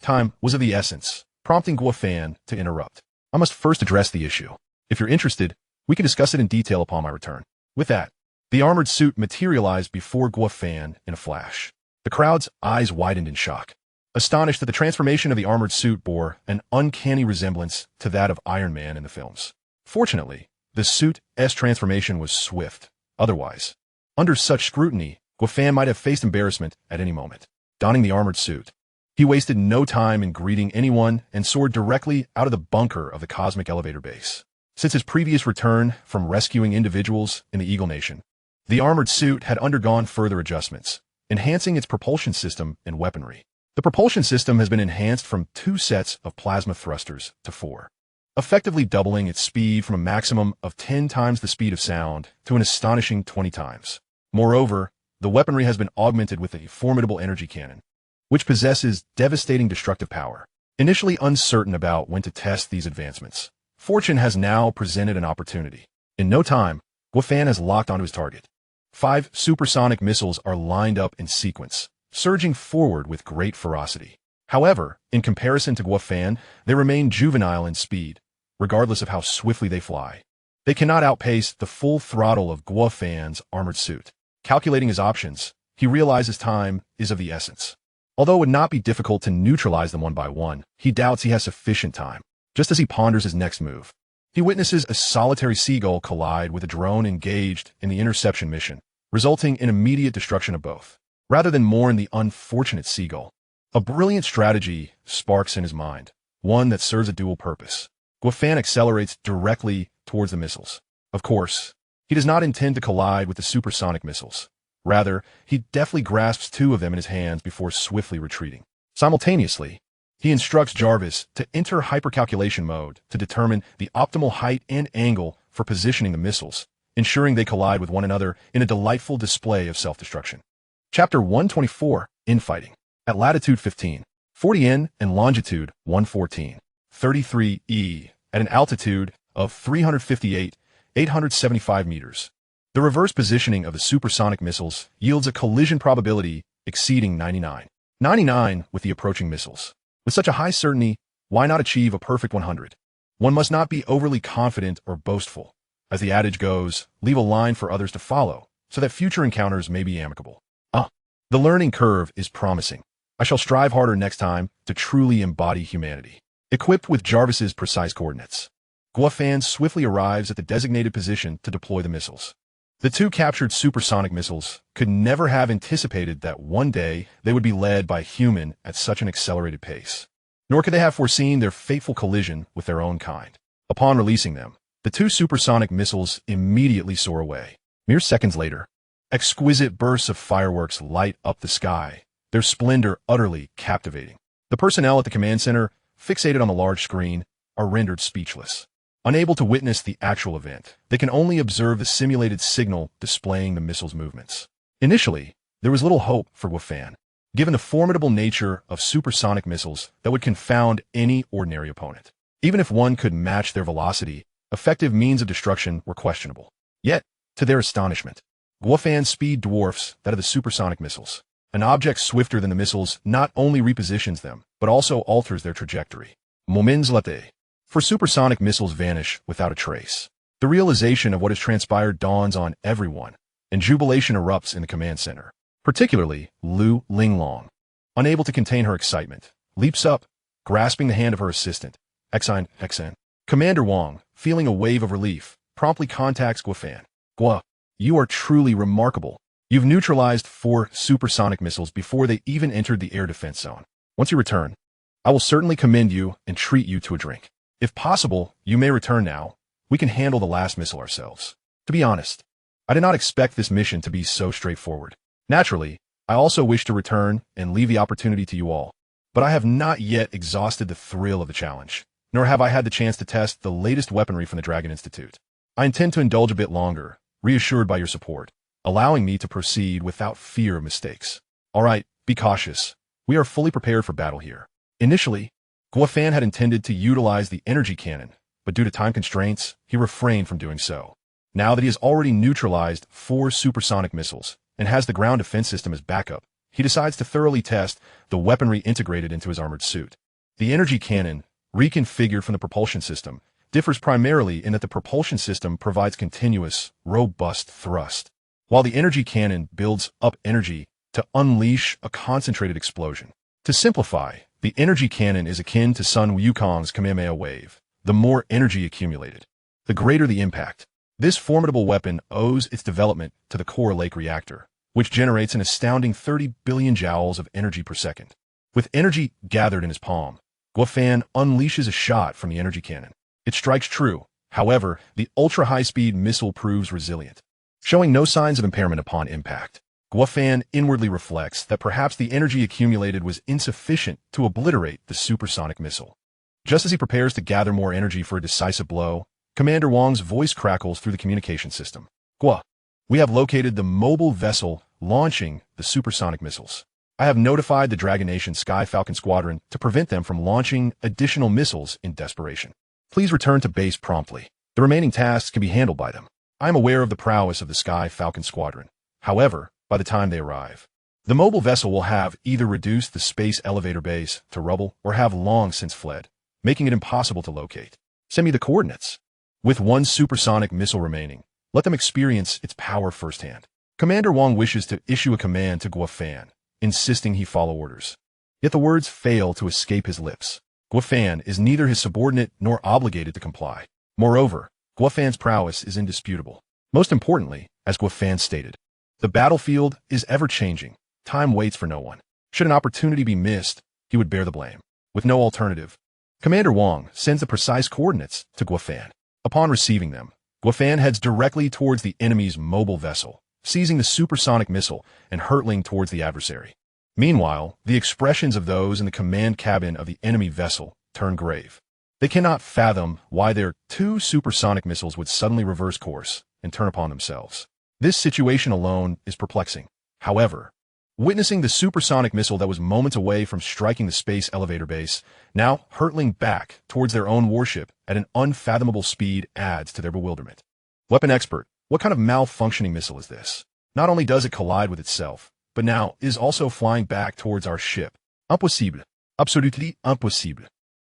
[SPEAKER 1] time was of the essence, prompting Guofan to interrupt. I must first address the issue. If you're interested, we can discuss it in detail upon my return. With that, the armored suit materialized before Guofan in a flash. The crowd's eyes widened in shock, astonished that the transformation of the armored suit bore an uncanny resemblance to that of Iron Man in the films. Fortunately, the suit's transformation was swift. Otherwise, under such scrutiny, Guofan might have faced embarrassment at any moment. Donning the armored suit, he wasted no time in greeting anyone and soared directly out of the bunker of the cosmic elevator base. Since his previous return from rescuing individuals in the Eagle Nation, the armored suit had undergone further adjustments, enhancing its propulsion system and weaponry. The propulsion system has been enhanced from 2 sets of plasma thrusters to 4, effectively doubling its speed from a maximum of 10 times the speed of sound to an astonishing 20 times. Moreover, the weaponry has been augmented with a formidable energy cannon, which possesses devastating destructive power. Initially uncertain about when to test these advancements, Fortune has now presented an opportunity. In no time, Guofan has locked onto his target. 5 supersonic missiles are lined up in sequence, surging forward with great ferocity. However, in comparison to Guofan, they remain juvenile in speed, regardless of how swiftly they fly. They cannot outpace the full throttle of Guofan's armored suit. Calculating his options, he realizes time is of the essence. Although it would not be difficult to neutralize them one by one, he doubts he has sufficient time. Just as he ponders his next move, he witnesses a solitary seagull collide with a drone engaged in the interception mission, resulting in immediate destruction of both. Rather than mourn the unfortunate seagull, a brilliant strategy sparks in his mind, one that serves a dual purpose. Guofan accelerates directly towards the missiles. Of course, he does not intend to collide with the supersonic missiles. Rather, he deftly grasps 2 of them in his hands before swiftly retreating. Simultaneously, he instructs Jarvis to enter hypercalculation mode to determine the optimal height and angle for positioning the missiles, ensuring they collide with one another in a delightful display of self-destruction. Chapter 124, Infighting. At latitude 15, 40 N and longitude 114, 33 E, at an altitude of 358, 875 meters. The reverse positioning of the supersonic missiles yields a collision probability exceeding 99 with the approaching missiles. With such a high certainty, why not achieve a perfect 100? One must not be overly confident or boastful. As the adage goes, leave a line for others to follow, so that future encounters may be amicable. The learning curve is promising. I shall strive harder next time to truly embody humanity. Equipped with Jarvis's precise coordinates, Guofan swiftly arrives at the designated position to deploy the missiles. The 2 captured supersonic missiles could never have anticipated that one day they would be led by a human at such an accelerated pace. Nor could they have foreseen their fateful collision with their own kind. Upon releasing them, the 2 supersonic missiles immediately soar away. Mere seconds later, exquisite bursts of fireworks light up the sky, their splendor utterly captivating. The personnel at the command center, fixated on the large screen, are rendered speechless. Unable to witness the actual event, they can only observe the simulated signal displaying the missile's movements. Initially, there was little hope for Guofan, given the formidable nature of supersonic missiles that would confound any ordinary opponent. Even if one could match their velocity, effective means of destruction were questionable. Yet, to their astonishment, Guofan's speed dwarfs that of the supersonic missiles. An object swifter than the missiles not only repositions them, but also alters their trajectory. Moments later, for supersonic missiles vanish without a trace. The realization of what has transpired dawns on everyone, and jubilation erupts in the command center. Particularly, Lu Linglong, unable to contain her excitement, leaps up, grasping the hand of her assistant, Exine. Commander Wong, feeling a wave of relief, promptly contacts Guofan. Gua, you are truly remarkable. You've neutralized 4 supersonic missiles before they even entered the air defense zone. Once you return, I will certainly commend you and treat you to a drink. If possible, you may return now. We can handle the last missile ourselves. To be honest, I did not expect this mission to be so straightforward. Naturally, I also wish to return and leave the opportunity to you all. But I have not yet exhausted the thrill of the challenge, nor have I had the chance to test the latest weaponry from the Dragon Institute. I intend to indulge a bit longer, reassured by your support, allowing me to proceed without fear of mistakes. All right, be cautious. We are fully prepared for battle here. Initially, Guofan had intended to utilize the energy cannon, but due to time constraints, he refrained from doing so. Now that he has already neutralized 4 supersonic missiles and has the ground defense system as backup, he decides to thoroughly test the weaponry integrated into his armored suit. The energy cannon, reconfigured from the propulsion system, differs primarily in that the propulsion system provides continuous, robust thrust, while the energy cannon builds up energy to unleash a concentrated explosion. To simplify, the energy cannon is akin to Sun Wukong's Kamehameha wave. The more energy accumulated, the greater the impact. This formidable weapon owes its development to the core lake reactor, which generates an astounding 30 billion joules of energy per second. With energy gathered in his palm, Guofan unleashes a shot from the energy cannon. It strikes true. However, the ultra-high-speed missile proves resilient. Showing no signs of impairment upon impact, Guofan inwardly reflects that perhaps the energy accumulated was insufficient to obliterate the supersonic missile. Just as he prepares to gather more energy for a decisive blow, Commander Wong's voice crackles through the communication system. Guo, we have located the mobile vessel launching the supersonic missiles. I have notified the Dragon Nation Sky Falcon Squadron to prevent them from launching additional missiles in desperation. Please return to base promptly. The remaining tasks can be handled by them. I am aware of the prowess of the Sky Falcon Squadron. However, by the time they arrive, the mobile vessel will have either reduced the space elevator base to rubble or have long since fled, making it impossible to locate. Send me the coordinates. With one supersonic missile remaining, let them experience its power firsthand. Commander Wong wishes to issue a command to Guofan, insisting he follow orders. Yet the words fail to escape his lips. Guofan is neither his subordinate nor obligated to comply. Moreover, Guofan's prowess is indisputable. Most importantly, as Guofan stated, the battlefield is ever-changing. Time waits for no one. Should an opportunity be missed, he would bear the blame. With no alternative, Commander Wong sends the precise coordinates to Guofan. Upon receiving them, Guofan heads directly towards the enemy's mobile vessel, seizing the supersonic missile and hurtling towards the adversary. Meanwhile, the expressions of those in the command cabin of the enemy vessel turn grave. They cannot fathom why their two supersonic missiles would suddenly reverse course and turn upon themselves. This situation alone is perplexing. However, witnessing the supersonic missile that was moments away from striking the space elevator base, now hurtling back towards their own warship at an unfathomable speed adds to their bewilderment. Weapon expert, what kind of malfunctioning missile is this? Not only does it collide with itself, but now is also flying back towards our ship. Impossible. Absolutely impossible.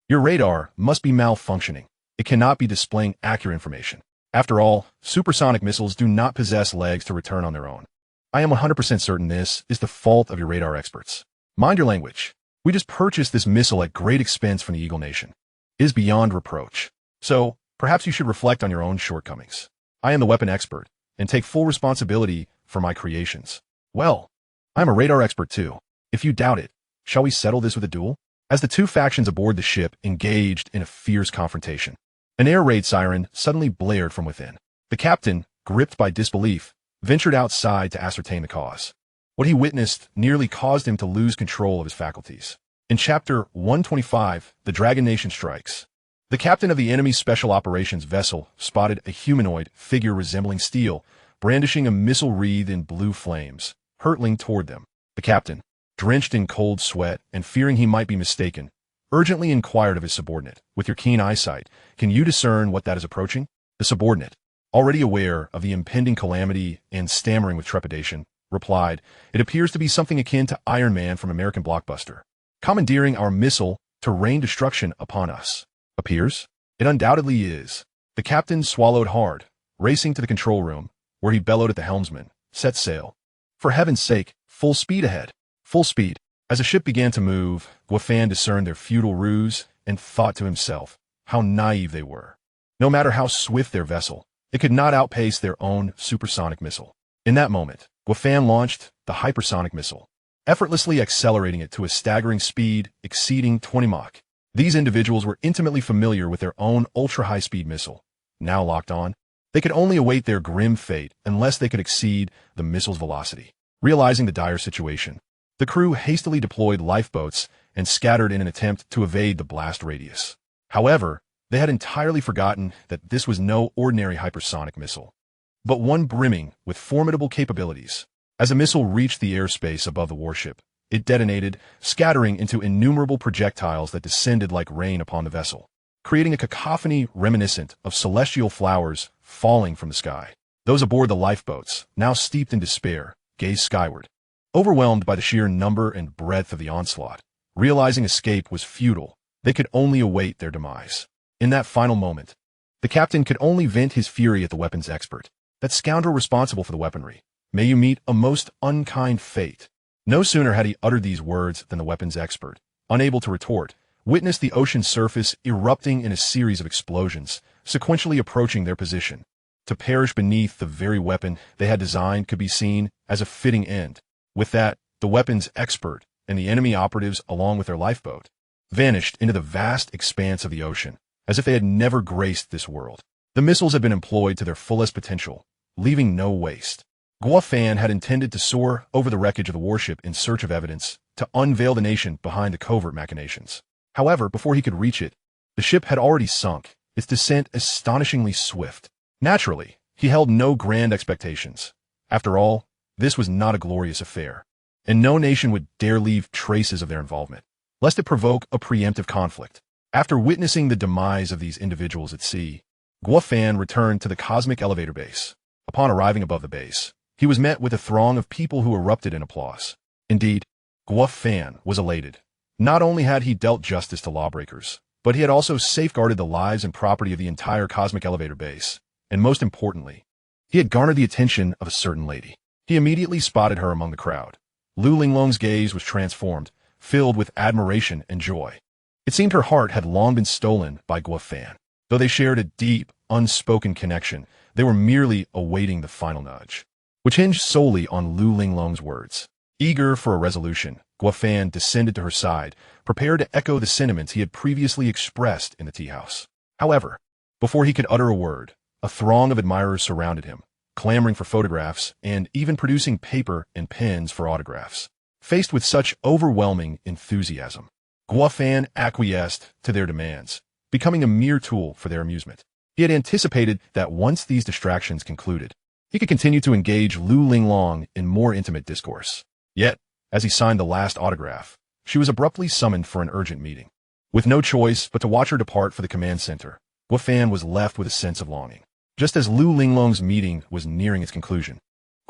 [SPEAKER 1] Your radar must be malfunctioning. It cannot be displaying accurate information. After all, supersonic missiles do not possess legs to return on their own. I am 100% certain this is the fault of your radar experts. Mind your language. We just purchased this missile at great expense from the Eagle Nation. It is beyond reproach. So, perhaps you should reflect on your own shortcomings. I am the weapon expert, and take full responsibility for my creations. Well, I am a radar expert too. If you doubt it, shall we settle this with a duel? As the two factions aboard the ship engaged in a fierce confrontation, an air raid siren suddenly blared from within. The captain, gripped by disbelief, ventured outside to ascertain the cause. What he witnessed nearly caused him to lose control of his faculties. In Chapter 125, the Dragon Nation Strikes, the captain of the enemy special operations vessel spotted a humanoid figure resembling steel, brandishing a missile wreathed in blue flames, hurtling toward them. The captain, drenched in cold sweat and fearing he might be mistaken, urgently inquired of his subordinate, "With your keen eyesight, can you discern what that is approaching?" The subordinate, already aware of the impending calamity and stammering with trepidation, replied, "It appears to be something akin to Iron Man from American Blockbuster, commandeering our missile to rain destruction upon us." Appears? It undoubtedly is. The captain swallowed hard, racing to the control room, where he bellowed at the helmsman, "Set sail. For heaven's sake, full speed ahead." Full speed. As the ship began to move, Guofan discerned their futile ruse and thought to himself how naive they were. No matter how swift their vessel, it could not outpace their own supersonic missile. In that moment, Guofan launched the hypersonic missile, effortlessly accelerating it to a staggering speed exceeding 20 Mach. These individuals were intimately familiar with their own ultra-high-speed missile. Now locked on, they could only await their grim fate unless they could exceed the missile's velocity. Realizing the dire situation, the crew hastily deployed lifeboats and scattered in an attempt to evade the blast radius. However, they had entirely forgotten that this was no ordinary hypersonic missile, but one brimming with formidable capabilities. As the missile reached the airspace above the warship, it detonated, scattering into innumerable projectiles that descended like rain upon the vessel, creating a cacophony reminiscent of celestial flowers falling from the sky. Those aboard the lifeboats, now steeped in despair, gazed skyward, overwhelmed by the sheer number and breadth of the onslaught. Realizing escape was futile, they could only await their demise. In that final moment, the captain could only vent his fury at the weapons expert. "That scoundrel responsible for the weaponry. May you meet a most unkind fate." No sooner had he uttered these words than the weapons expert, unable to retort, witnessed the ocean surface erupting in a series of explosions, sequentially approaching their position. To perish beneath the very weapon they had designed could be seen as a fitting end. With that, the weapons expert and the enemy operatives, along with their lifeboat, vanished into the vast expanse of the ocean, as if they had never graced this world. The missiles had been employed to their fullest potential, leaving no waste. Guo had intended to soar over the wreckage of the warship in search of evidence to unveil the nation behind the covert machinations. However, before he could reach it, the ship had already sunk, its descent astonishingly swift. Naturally, he held no grand expectations. After all, this was not a glorious affair, and no nation would dare leave traces of their involvement, lest it provoke a preemptive conflict. After witnessing the demise of these individuals at sea, Guo returned to the cosmic elevator base. Upon arriving above the base, he was met with a throng of people who erupted in applause. Indeed, Guo was elated. Not only had he dealt justice to lawbreakers, but he had also safeguarded the lives and property of the entire cosmic elevator base, and most importantly, he had garnered the attention of a certain lady. He immediately spotted her among the crowd. Lu Linglong's gaze was transformed, filled with admiration and joy. It seemed her heart had long been stolen by Guo. Though they shared a deep, unspoken connection, they were merely awaiting the final nudge, which hinged solely on Lu Linglong's words. Eager for a resolution, Guo descended to her side, prepared to echo the sentiments he had previously expressed in the tea house. However, before he could utter a word, a throng of admirers surrounded him, clamoring for photographs and even producing paper and pens for autographs. Faced with such overwhelming enthusiasm, Guo acquiesced to their demands, becoming a mere tool for their amusement. He had anticipated that once these distractions concluded, he could continue to engage Lu Linglong in more intimate discourse. Yet, as he signed the last autograph, she was abruptly summoned for an urgent meeting. With no choice but to watch her depart for the command center, Guo was left with a sense of longing. Just as Lu Linglong's meeting was nearing its conclusion,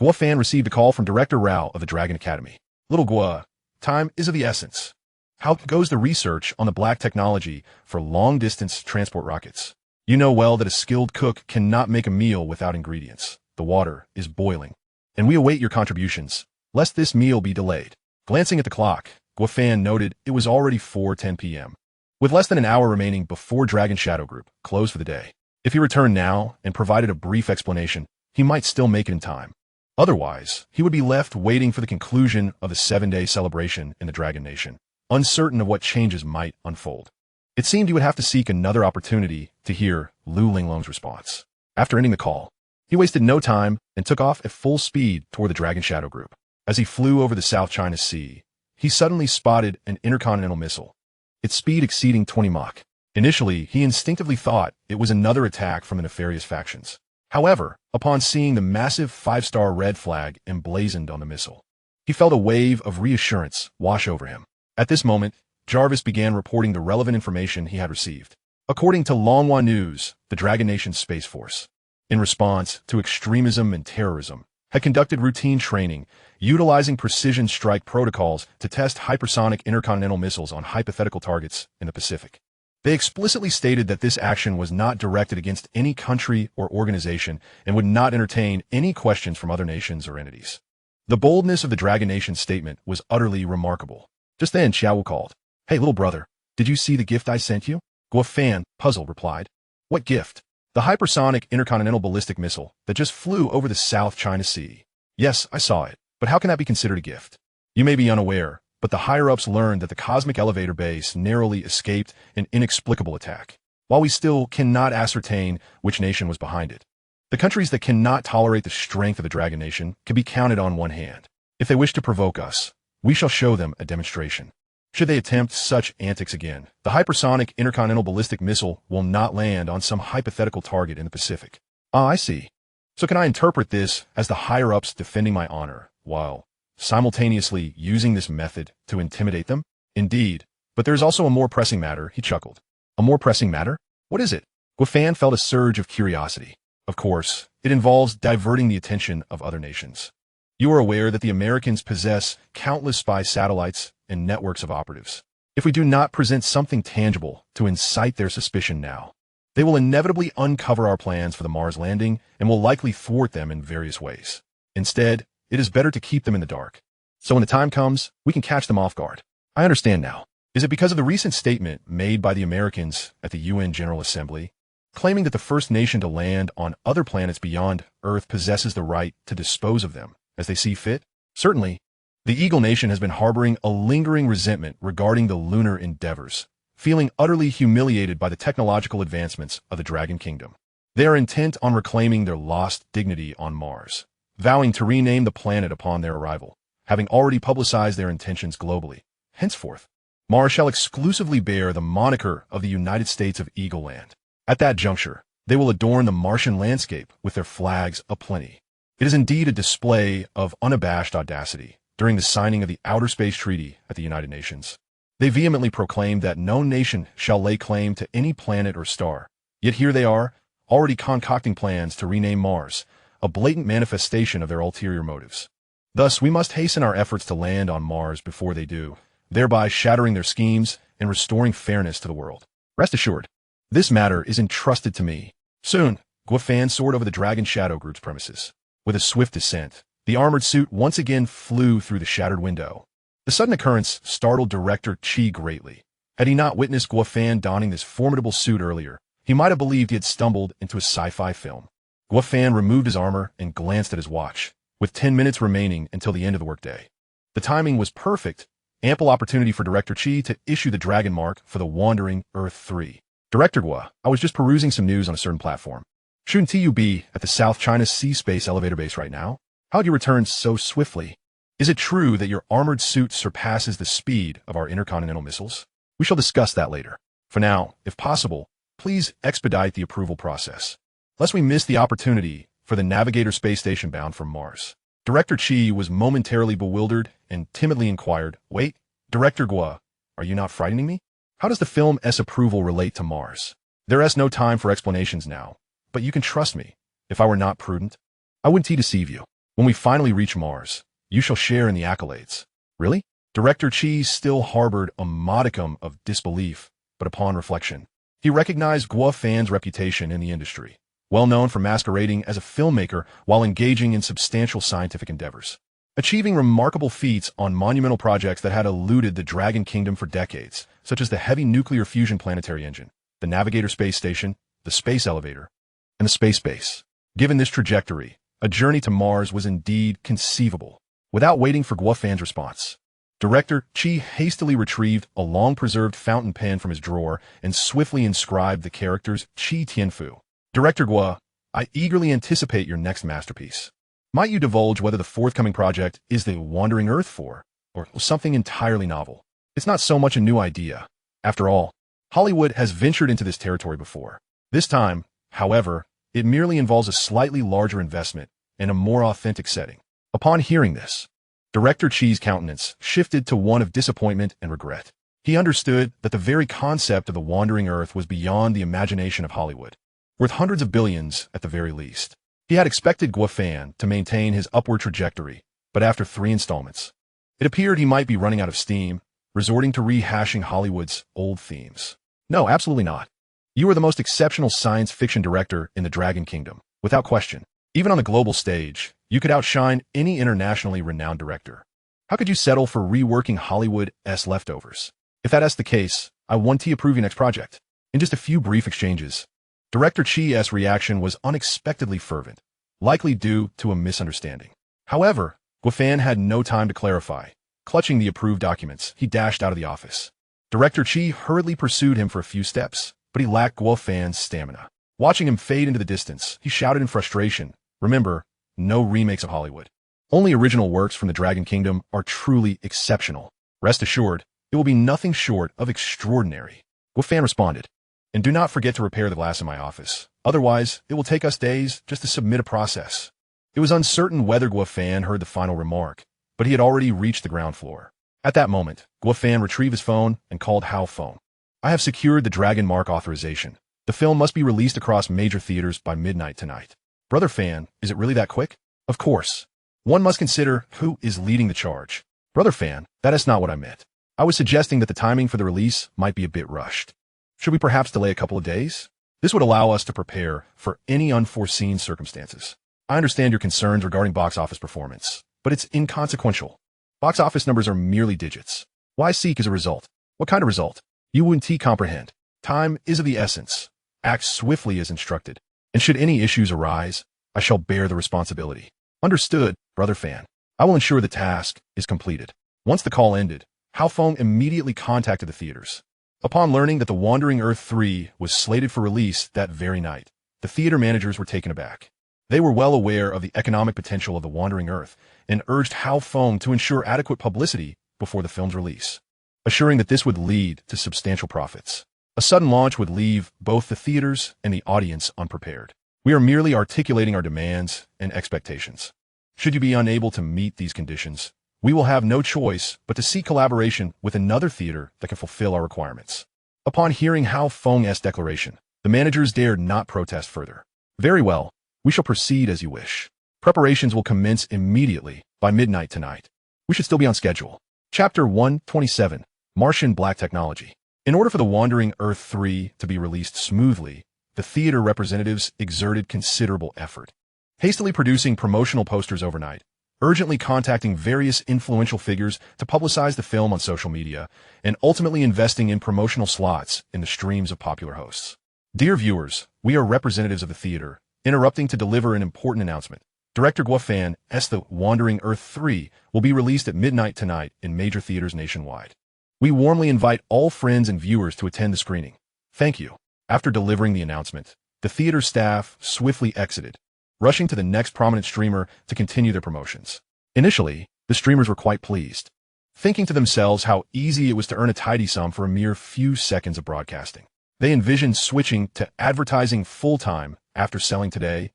[SPEAKER 1] Guo received a call from Director Rao of the Dragon Academy. Little Guo, time is of the essence. How goes the research on the black technology for long-distance transport rockets? You know well that a skilled cook cannot make a meal without ingredients. The water is boiling, and we await your contributions, lest this meal be delayed. Glancing at the clock, Guo noted it was already 4:10 p.m. With less than an hour remaining before Dragon Shadow Group closed for the day. If he returned now and provided a brief explanation, he might still make it in time. Otherwise, he would be left waiting for the conclusion of the 7-day celebration in the Dragon Nation, uncertain of what changes might unfold. It seemed he would have to seek another opportunity to hear Lu Linglong's response. After ending the call, he wasted no time and took off at full speed toward the Dragon Shadow Group. As he flew over the South China Sea, he suddenly spotted an intercontinental missile, its speed exceeding 20 Mach. Initially, he instinctively thought it was another attack from the nefarious factions. However, upon seeing the massive 5-star red flag emblazoned on the missile, he felt a wave of reassurance wash over him. At this moment, Jarvis began reporting the relevant information he had received. According to Longhua News, the Dragon Nation's Space Force, in response to extremism and terrorism, had conducted routine training, utilizing precision strike protocols to test hypersonic intercontinental missiles on hypothetical targets in the Pacific. They explicitly stated that this action was not directed against any country or organization and would not entertain any questions from other nations or entities. The boldness of the Dragon Nation's statement was utterly remarkable. Just then, Xiao called. "Hey, little brother, did you see the gift I sent you?" Guo, puzzled, replied. "What gift?" "The hypersonic intercontinental ballistic missile that just flew over the South China Sea." "Yes, I saw it, but how can that be considered a gift?" "You may be unaware, but the higher-ups learned that the cosmic elevator base narrowly escaped an inexplicable attack. While we still cannot ascertain which nation was behind it, the countries that cannot tolerate the strength of the Dragon Nation can be counted on one hand. If they wish to provoke us, we shall show them a demonstration. Should they attempt such antics again, the hypersonic intercontinental ballistic missile will not land on some hypothetical target in the Pacific." "Ah, I see. So can I interpret this as the higher-ups defending my honor, while simultaneously using this method to intimidate them?" "Indeed, but there is also a more pressing matter," he chuckled. "A more pressing matter? What is it?" Guo felt a surge of curiosity. "Of course, it involves diverting the attention of other nations. You are aware that the Americans possess countless spy satellites and networks of operatives. If we do not present something tangible to incite their suspicion now, they will inevitably uncover our plans for the Mars landing and will likely thwart them in various ways. Instead, it is better to keep them in the dark. So when the time comes, we can catch them off guard." "I understand now. Is it because of the recent statement made by the Americans at the UN General Assembly, claiming that the first nation to land on other planets beyond Earth possesses the right to dispose of them as they see fit?" "Certainly. The Eagle Nation has been harboring a lingering resentment regarding the lunar endeavors, feeling utterly humiliated by the technological advancements of the Dragon Kingdom. They are intent on reclaiming their lost dignity on Mars, vowing to rename the planet upon their arrival, having already publicized their intentions globally. Henceforth, Mars shall exclusively bear the moniker of the United States of Eagle Land. At that juncture, they will adorn the Martian landscape with their flags aplenty. It is indeed a display of unabashed audacity during the signing of the Outer Space Treaty at the United Nations. They vehemently proclaimed that no nation shall lay claim to any planet or star. Yet here they are, already concocting plans to rename Mars, a blatant manifestation of their ulterior motives. Thus, we must hasten our efforts to land on Mars before they do, thereby shattering their schemes and restoring fairness to the world. Rest assured, this matter is entrusted to me. Soon, Guofan soared over the Dragon Shadow Group's premises. With a swift descent, the armored suit once again flew through the shattered window. The sudden occurrence startled Director Chi greatly. Had he not witnessed Guofan donning this formidable suit earlier, he might have believed he had stumbled into a sci-fi film. Guofan removed his armor and glanced at his watch, with 10 minutes remaining until the end of the workday. The timing was perfect, ample opportunity for Director Chi to issue the dragon mark for the Wandering Earth 3. Director Gua, I was just perusing some news on a certain platform. Shouldn't you be at the South China Sea Space Elevator Base right now? How'd you return so swiftly? Is it true that your armored suit surpasses the speed of our intercontinental missiles? We shall discuss that later. For now, if possible, please expedite the approval process, lest we miss the opportunity for the Navigator space station bound for Mars. Director Chi was momentarily bewildered and timidly inquired, Wait, Director Gua, are you not frightening me? How does the film S approval relate to Mars? There is no time for explanations now, but you can trust me. If I were not prudent, I wouldn't deceive you. When we finally reach Mars, you shall share in the accolades. Really? Director Chi still harbored a modicum of disbelief, but upon reflection, he recognized Guofan's reputation in the industry, well known for masquerading as a filmmaker while engaging in substantial scientific endeavors, achieving remarkable feats on monumental projects that had eluded the Dragon Kingdom for decades, such as the heavy nuclear fusion planetary engine, the Navigator space station, the space elevator, and the space base. Given this trajectory, a journey to Mars was indeed conceivable. Without waiting for Guofan's response, Director Chi hastily retrieved a long-preserved fountain pen from his drawer and swiftly inscribed the characters Chi Tianfu. Director Gua, I eagerly anticipate your next masterpiece. Might you divulge whether the forthcoming project is the Wandering Earth 4, or something entirely novel? It's not so much a new idea. After all, Hollywood has ventured into this territory before. This time, however, it merely involves a slightly larger investment and a more authentic setting. Upon hearing this, Director Chi's countenance shifted to one of disappointment and regret. He understood that the very concept of the Wandering Earth was beyond the imagination of Hollywood, worth hundreds of billions at the very least. He had expected Guofan to maintain his upward trajectory, but after 3 installments, it appeared he might be running out of steam, resorting to rehashing Hollywood's old themes. No, absolutely not. You are the most exceptional science fiction director in the Dragon Kingdom, without question. Even on the global stage, you could outshine any internationally renowned director. How could you settle for reworking Hollywood's leftovers? If that's the case, I want to approve your next project. In just a few brief exchanges, Director Chi's reaction was unexpectedly fervent, likely due to a misunderstanding. However, Guofan had no time to clarify. Clutching the approved documents, he dashed out of the office. Director Chi hurriedly pursued him for a few steps, but he lacked Guofan's stamina. Watching him fade into the distance, he shouted in frustration, Remember, no remakes of Hollywood. Only original works from the Dragon Kingdom are truly exceptional. Rest assured, it will be nothing short of extraordinary. Guofan responded, And do not forget to repair the glass in my office. Otherwise, it will take us days just to submit a process. It was uncertain whether Guofan heard the final remark, but he had already reached the ground floor. At that moment, Guofan retrieved his phone and called Hao Feng. I have secured the Dragon Mark authorization. The film must be released across major theaters by midnight tonight. Brother Fan, is it really that quick? Of course. One must consider who is leading the charge. Brother Fan, that is not what I meant. I was suggesting that the timing for the release might be a bit rushed. Should we perhaps delay a couple of days? This would allow us to prepare for any unforeseen circumstances. I understand your concerns regarding box office performance, but it's inconsequential. Box office numbers are merely digits. Why seek as a result? What kind of result? You wouldn't comprehend. Time is of the essence. Act swiftly as instructed. And should any issues arise, I shall bear the responsibility. Understood, Brother Fan. I will ensure the task is completed. Once the call ended, Hao Feng immediately contacted the theaters. Upon learning that the Wandering Earth 3 was slated for release that very night, the theater managers were taken aback. They were well aware of the economic potential of The Wandering Earth and urged Hao Feng to ensure adequate publicity before the film's release, assuring that this would lead to substantial profits. A sudden launch would leave both the theaters and the audience unprepared. We are merely articulating our demands and expectations. Should you be unable to meet these conditions, we will have no choice but to seek collaboration with another theater that can fulfill our requirements. Upon hearing Hao Feng's declaration, the managers dared not protest further. Very well, we shall proceed as you wish. Preparations will commence immediately by midnight tonight. We should still be on schedule. Chapter 127, Martian Black Technology. In order for The Wandering Earth 3 to be released smoothly, the theater representatives exerted considerable effort, hastily producing promotional posters overnight, urgently contacting various influential figures to publicize the film on social media, and ultimately investing in promotional slots in the streams of popular hosts. Dear viewers, we are representatives of the theater, interrupting to deliver an important announcement. Director Guo Fan's The Wandering Earth 3 will be released at midnight tonight in major theaters nationwide. We warmly invite all friends and viewers to attend the screening. Thank you. After delivering the announcement, the theater staff swiftly exited, rushing to the next prominent streamer to continue their promotions. Initially, the streamers were quite pleased, thinking to themselves how easy it was to earn a tidy sum for a mere few seconds of broadcasting. They envisioned switching to advertising full-time after selling today's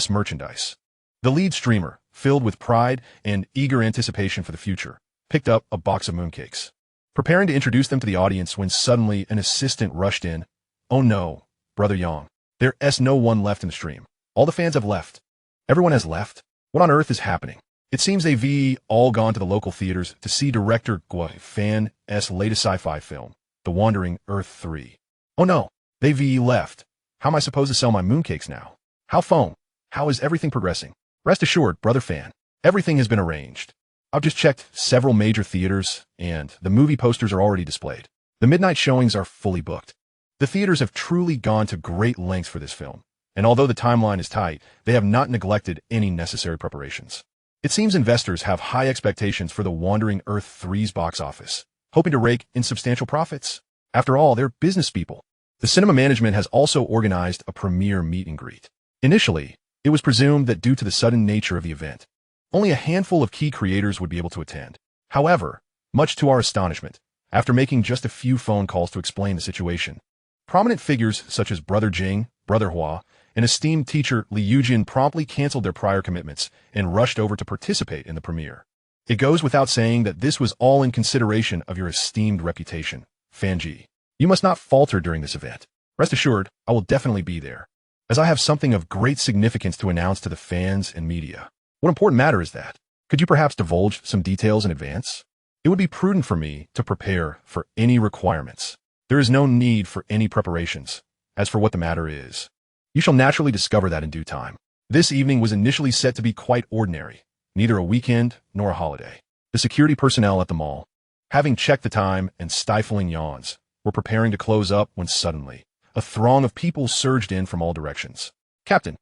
[SPEAKER 1] merchandise. The lead streamer, filled with pride and eager anticipation for the future, picked up a box of mooncakes, preparing to introduce them to the audience when suddenly an assistant rushed in. Oh no, Brother Yang. There's no one left in the stream. All the fans have left. Everyone has left? What on earth is happening? It seems they've all gone to the local theaters to see director Guo Fan's latest sci-fi film, The Wandering Earth 3. Oh no, they've left. How am I supposed to sell my mooncakes now? Hao Feng, how is everything progressing? Rest assured, Brother Fan, everything has been arranged. I've just checked several major theaters, and the movie posters are already displayed. The midnight showings are fully booked. The theaters have truly gone to great lengths for this film, and although the timeline is tight, they have not neglected any necessary preparations. It seems investors have high expectations for The Wandering Earth 3's box office, hoping to rake in substantial profits. After all, they're business people. The cinema management has also organized a premiere meet and greet. Initially, it was presumed that due to the sudden nature of the event, only a handful of key creators would be able to attend. However, much to our astonishment, after making just a few phone calls to explain the situation, prominent figures such as Brother Jing, Brother Hua, and esteemed teacher Li Yujin promptly canceled their prior commitments and rushed over to participate in the premiere. It goes without saying that this was all in consideration of your esteemed reputation, Fanji. You must not falter during this event. Rest assured, I will definitely be there, as I have something of great significance to announce to the fans and media. What important matter is that? Could you perhaps divulge some details in advance? It would be prudent for me to prepare for any requirements. There is no need for any preparations. As for what the matter is, you shall naturally discover that in due time. This evening was initially set to be quite ordinary, neither a weekend nor a holiday. The security personnel at the mall, having checked the time and stifling yawns, were preparing to close up when suddenly a throng of people surged in from all directions. Captain,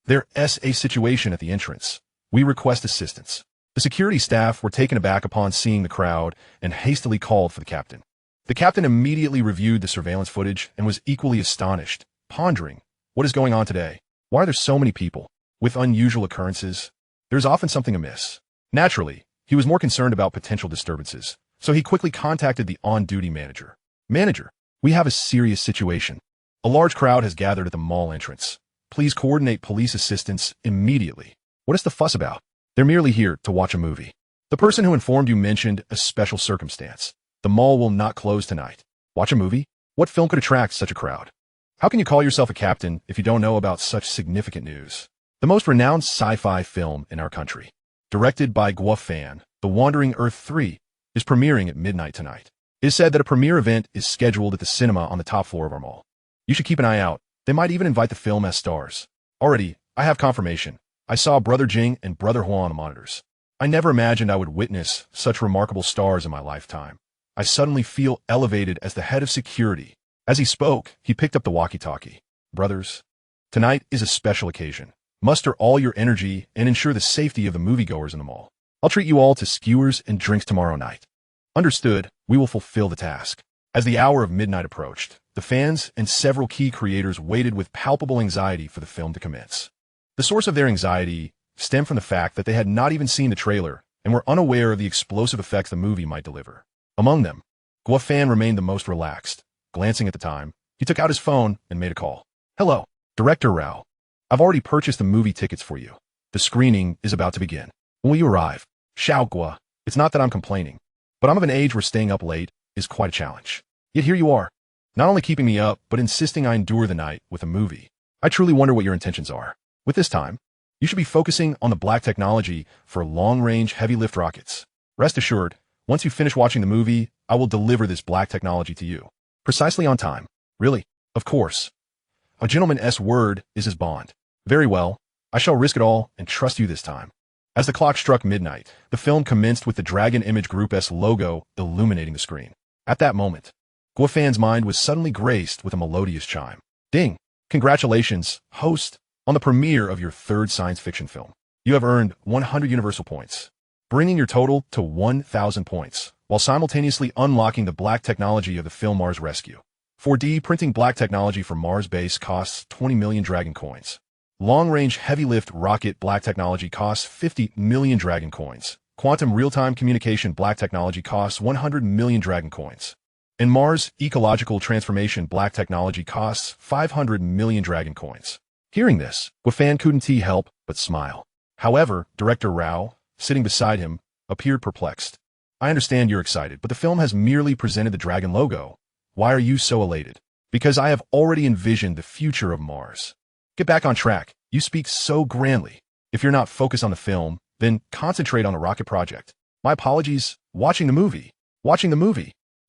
[SPEAKER 1] there's a situation at the entrance. We request assistance. The security staff were taken aback upon seeing the crowd and hastily called for the captain. The captain immediately reviewed the surveillance footage and was equally astonished, pondering, what is going on today? Why are there so many people? With unusual occurrences, there's often something amiss. Naturally, he was more concerned about potential disturbances, so he quickly contacted the on-duty manager. Manager, we have a serious situation. A large crowd has gathered at the mall entrance. Please coordinate police assistance immediately. What is the fuss about? They're merely here to watch a movie. The person who informed you mentioned a special circumstance. The mall will not close tonight. Watch a movie? What film could attract such a crowd? How can you call yourself a captain if you don't know about such significant news? The most renowned sci-fi film in our country, directed by Guo Fan, The Wandering Earth 3, is premiering at midnight tonight. It is said that a premiere event is scheduled at the cinema on the top floor of our mall. You should keep an eye out. They might even invite the film as stars. Already, I have confirmation. I saw Brother Jing and Brother Hua on the monitors. I never imagined I would witness such remarkable stars in my lifetime. I suddenly feel elevated as the head of security. As he spoke, he picked up the walkie-talkie. Brothers, tonight is a special occasion. Muster all your energy and ensure the safety of the moviegoers in the mall. I'll treat you all to skewers and drinks tomorrow night. Understood, we will fulfill the task. As the hour of midnight approached, the fans and several key creators waited with palpable anxiety for the film to commence. The source of their anxiety stemmed from the fact that they had not even seen the trailer and were unaware of the explosive effects the movie might deliver. Among them, Guo Fan remained the most relaxed. Glancing at the time, he took out his phone and made a call. Hello, Director Rao. I've already purchased the movie tickets for you. The screening is about to begin. When will you arrive? Xiao Guo. It's not that I'm complaining, but I'm of an age where staying up late is quite a challenge. Yet here you are, not only keeping me up, but insisting I endure the night with a movie. I truly wonder what your intentions are. With this time, you should be focusing on the black technology for long-range heavy-lift rockets. Rest assured, once you finish watching the movie, I will deliver this black technology to you. Precisely on time. Really? Of course. A gentleman's word is his bond. Very well, I shall risk it all and trust you this time. As the clock struck midnight, the film commenced with the Dragon Image Group's logo illuminating the screen. At that moment, Guo Fan's mind was suddenly graced with a melodious chime. Ding! Congratulations, host, on the premiere of your third science fiction film. You have earned 100 universal points, bringing your total to 1,000 points, while simultaneously unlocking the black technology of the film Mars Rescue. 4D printing black technology for Mars base costs 20 million dragon coins. Long-range heavy-lift rocket black technology costs 50 million dragon coins. Quantum real-time communication black technology costs 100 million dragon coins. And Mars ecological transformation black technology costs 500 million dragon coins. Hearing this, Guo Fan couldn't help but smile. However, Director Rao, sitting beside him, appeared perplexed. I understand you're excited, but the film has merely presented the dragon logo. Why are you so elated? Because I have already envisioned the future of Mars. Get back on track. You speak so grandly. If you're not focused on the film, then concentrate on the rocket project. My apologies. Watching the movie.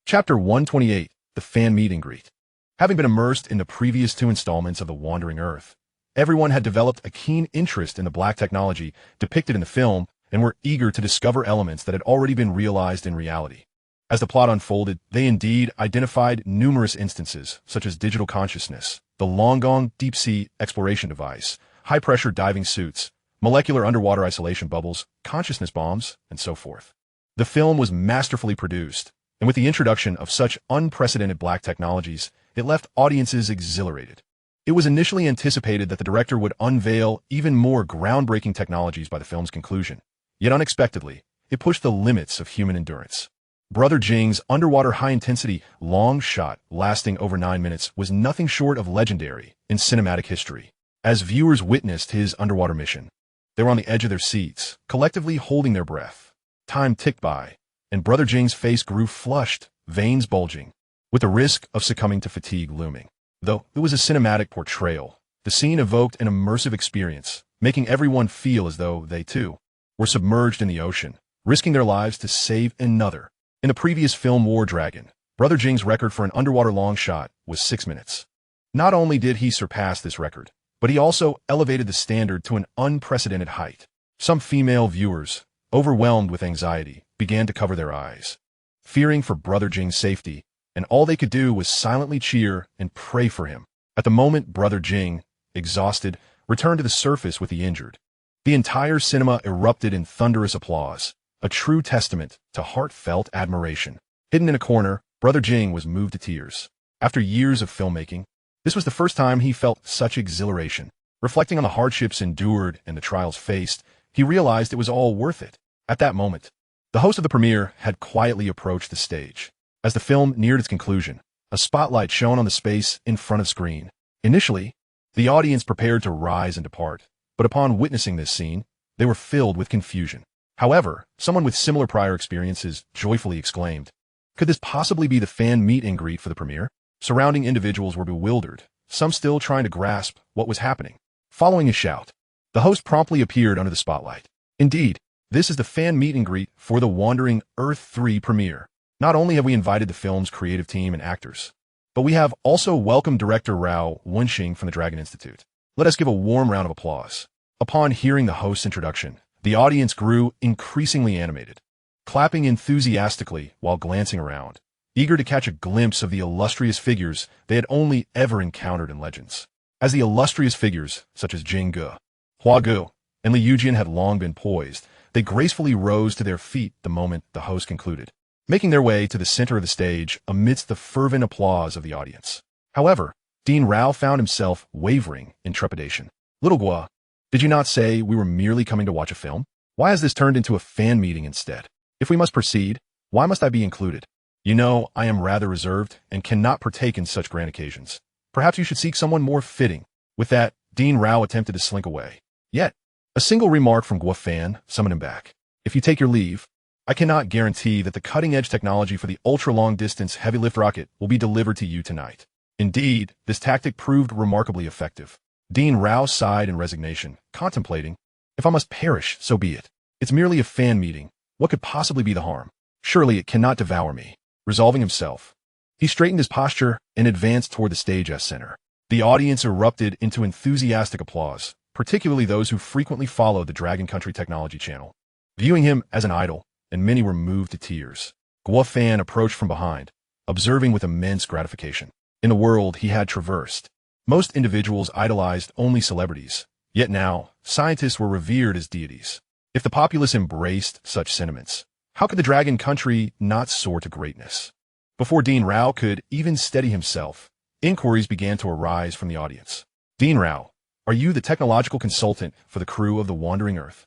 [SPEAKER 1] Chapter 128, The Fan Meet and Greet. Having been immersed in the previous two installments of The Wandering Earth, everyone had developed a keen interest in the black technology depicted in the film and were eager to discover elements that had already been realized in reality. As the plot unfolded, they indeed identified numerous instances, such as digital consciousness, the long-gone deep-sea exploration device, high-pressure diving suits, molecular underwater isolation bubbles, consciousness bombs, and so forth. The film was masterfully produced, and with the introduction of such unprecedented black technologies, it left audiences exhilarated. It was initially anticipated that the director would unveil even more groundbreaking technologies by the film's conclusion. Yet unexpectedly, it pushed the limits of human endurance. Brother Jing's underwater high-intensity long shot lasting over 9 minutes was nothing short of legendary in cinematic history. As viewers witnessed his underwater mission, they were on the edge of their seats, collectively holding their breath. Time ticked by, and Brother Jing's face grew flushed, veins bulging, with the risk of succumbing to fatigue looming. Though it was a cinematic portrayal, the scene evoked an immersive experience, making everyone feel as though they, too, were submerged in the ocean, risking their lives to save another. In the previous film War Dragon, Brother Jing's record for an underwater long shot was 6 minutes. Not only did he surpass this record, but he also elevated the standard to an unprecedented height. Some female viewers, overwhelmed with anxiety, began to cover their eyes, fearing for Brother Jing's safety, and all they could do was silently cheer and pray for him. At the moment Brother Jing, exhausted, returned to the surface with the injured, the entire cinema erupted in thunderous applause, a true testament to heartfelt admiration. Hidden in a corner, Brother Jing was moved to tears. After years of filmmaking, this was the first time he felt such exhilaration. Reflecting on the hardships endured and the trials faced, he realized it was all worth it. At that moment, the host of the premiere had quietly approached the stage. As the film neared its conclusion, a spotlight shone on the space in front of screen. Initially, the audience prepared to rise and depart, but upon witnessing this scene, they were filled with confusion. However, someone with similar prior experiences joyfully exclaimed, "Could this possibly be the fan meet and greet for the premiere?" Surrounding individuals were bewildered, some still trying to grasp what was happening. Following his shout, the host promptly appeared under the spotlight. Indeed, this is the fan meet and greet for the Wandering Earth 3 premiere. Not only have we invited the film's creative team and actors, but we have also welcomed director Rao Wenxing from the Dragon Institute. Let us give a warm round of applause. Upon hearing the host's introduction, the audience grew increasingly animated, clapping enthusiastically while glancing around, eager to catch a glimpse of the illustrious figures they had only ever encountered in legends. As the illustrious figures, such as Jing Ge, Hua Gu, and Li Yujian had long been poised, they gracefully rose to their feet the moment the host concluded, making their way to the center of the stage amidst the fervent applause of the audience. However, Dean Rao found himself wavering in trepidation. Little Guo, Did you not say we were merely coming to watch a film? Why has this turned into a fan meeting instead? If we must proceed, why must I be included? You know, I am rather reserved and cannot partake in such grand occasions. Perhaps you should seek someone more fitting. With that, Dean Rao attempted to slink away. Yet, a single remark from Guo Fan summoned him back. If you take your leave, I cannot guarantee that the cutting-edge technology for the ultra-long-distance heavy-lift rocket will be delivered to you tonight. Indeed, this tactic proved remarkably effective. Dean Rao sighed in resignation, contemplating, if I must perish, so be it. It's merely a fan meeting. What could possibly be the harm? Surely it cannot devour me. Resolving himself, he straightened his posture and advanced toward the stage center. The audience erupted into enthusiastic applause, particularly those who frequently followed the Dragon Country Technology channel, viewing him as an idol, and many were moved to tears. Guo Fan approached from behind, observing with immense gratification. In the world he had traversed, most individuals idolized only celebrities, yet now, scientists were revered as deities. If the populace embraced such sentiments, how could the Dragon Country not soar to greatness? Before Dean Rao could even steady himself, inquiries began to arise from the audience. Dean Rao, are you the technological consultant for the crew of the Wandering Earth?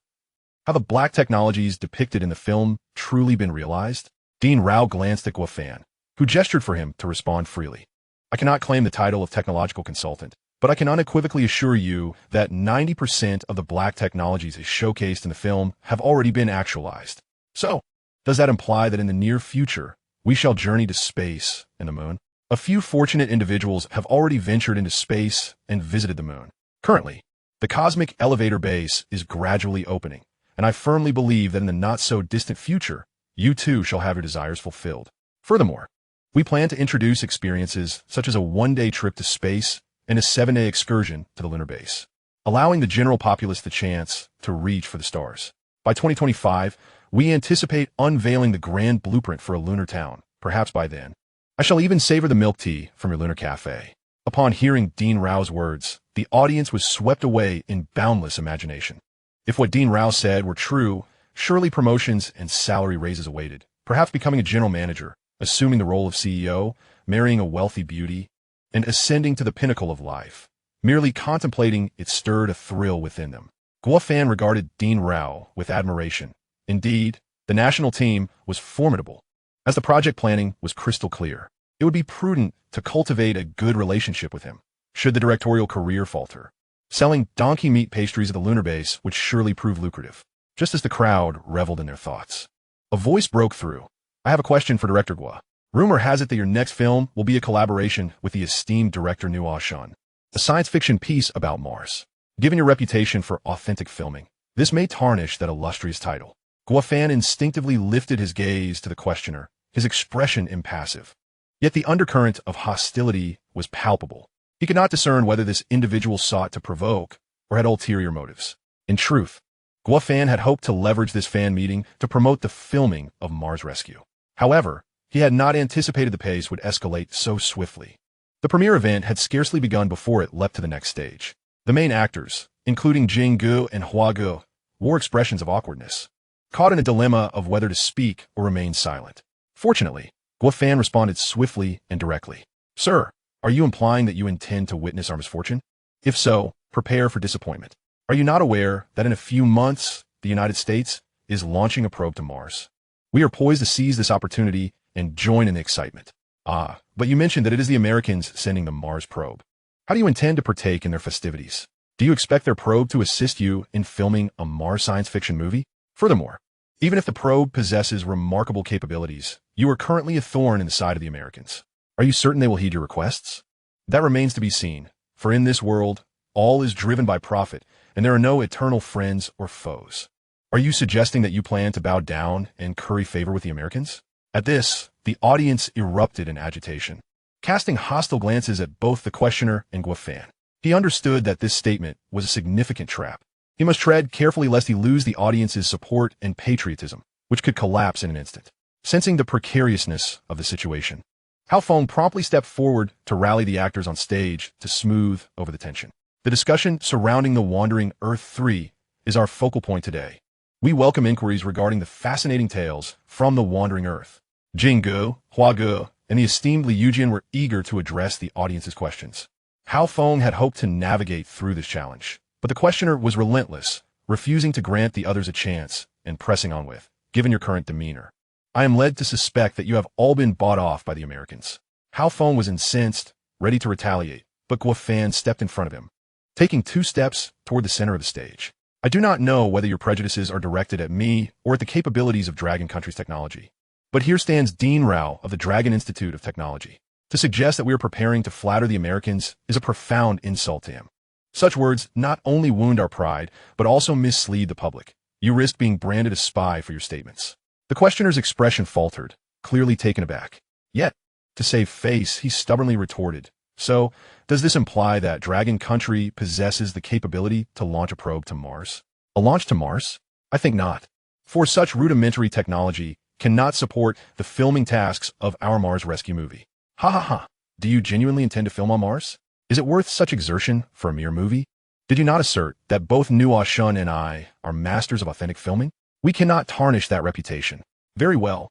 [SPEAKER 1] Have the black technologies depicted in the film truly been realized? Dean Rao glanced at Guo Fan, who gestured for him to respond freely. I cannot claim the title of technological consultant, but I can unequivocally assure you that 90% of the black technologies showcased in the film have already been actualized. So, does that imply that in the near future, we shall journey to space and the moon? A few fortunate individuals have already ventured into space and visited the moon. Currently, the cosmic elevator base is gradually opening, and I firmly believe that in the not-so-distant future, you too shall have your desires fulfilled. Furthermore, we plan to introduce experiences such as a one-day trip to space and a 7-day excursion to the lunar base, allowing the general populace the chance to reach for the stars. By 2025, we anticipate unveiling the grand blueprint for a lunar town. Perhaps by then, I shall even savor the milk tea from your lunar cafe. Upon hearing Dean Rao's words, the audience was swept away in boundless imagination. If what Dean Rao said were true, surely promotions and salary raises awaited, perhaps becoming a general manager, assuming the role of CEO, marrying a wealthy beauty, and ascending to the pinnacle of life. Merely contemplating it stirred a thrill within them. Guo Fan regarded Dean Rao with admiration. Indeed, the national team was formidable. As the project planning was crystal clear, it would be prudent to cultivate a good relationship with him, should the directorial career falter. Selling donkey meat pastries at the lunar base would surely prove lucrative, just as the crowd reveled in their thoughts. A voice broke through. I have a question for Director Guo. Rumor has it that your next film will be a collaboration with the esteemed director Nuo Shan, a science fiction piece about Mars. Given your reputation for authentic filming, this may tarnish that illustrious title. Guo Fan instinctively lifted his gaze to the questioner, his expression impassive. Yet the undercurrent of hostility was palpable. He could not discern whether this individual sought to provoke or had ulterior motives. In truth, Guo Fan had hoped to leverage this fan meeting to promote the filming of Mars Rescue. However, he had not anticipated the pace would escalate so swiftly. The premiere event had scarcely begun before it leapt to the next stage. The main actors, including Jing Gu and Hua Gu, wore expressions of awkwardness, caught in a dilemma of whether to speak or remain silent. Fortunately, Guo Fan responded swiftly and directly. Sir, are you implying that you intend to witness our misfortune? If so, prepare for disappointment. Are you not aware that in a few months, the United States is launching a probe to Mars? We are poised to seize this opportunity and join in the excitement. But you mentioned that it is the Americans sending the Mars probe. How do you intend to partake in their festivities? Do you expect their probe to assist you in filming a Mars science fiction movie? Furthermore, even if the probe possesses remarkable capabilities, you are currently a thorn in the side of the Americans. Are you certain they will heed your requests? That remains to be seen, for in this world, all is driven by profit, and there are no eternal friends or foes. Are you suggesting that you plan to bow down and curry favor with the Americans? At this, the audience erupted in agitation, casting hostile glances at both the questioner and Guo Fan. He understood that this statement was a significant trap. He must tread carefully lest he lose the audience's support and patriotism, which could collapse in an instant. Sensing the precariousness of the situation, Hao Feng promptly stepped forward to rally the actors on stage to smooth over the tension. The discussion surrounding the Wandering Earth 3 is our focal point today. We welcome inquiries regarding the fascinating tales from the Wandering Earth. Jing Gu, Hua Gu, and the esteemed Li Yujian were eager to address the audience's questions. Hao Feng had hoped to navigate through this challenge, But the questioner was relentless, refusing to grant the others a chance and pressing on with, given your current demeanor. I am led to suspect that you have all been bought off by the Americans. Hao Feng was incensed, ready to retaliate, but Guo Fan stepped in front of him, taking 2 steps toward the center of the stage. I do not know whether your prejudices are directed at me or at the capabilities of Dragon Country's technology. But here stands Dean Rao of the Dragon Institute of Technology. To suggest that we are preparing to flatter the Americans is a profound insult to him. Such words not only wound our pride, but also mislead the public. You risk being branded a spy for your statements. The questioner's expression faltered, clearly taken aback. Yet, to save face, he stubbornly retorted, "So, does this imply that Dragon Country possesses the capability to launch a probe to Mars?" A launch to Mars? I think not. For such rudimentary technology cannot support the filming tasks of our Mars rescue movie. Ha ha ha. Do you genuinely intend to film on Mars? Is it worth such exertion for a mere movie? Did you not assert that both Nuo Shun and I are masters of authentic filming? We cannot tarnish that reputation. Very well.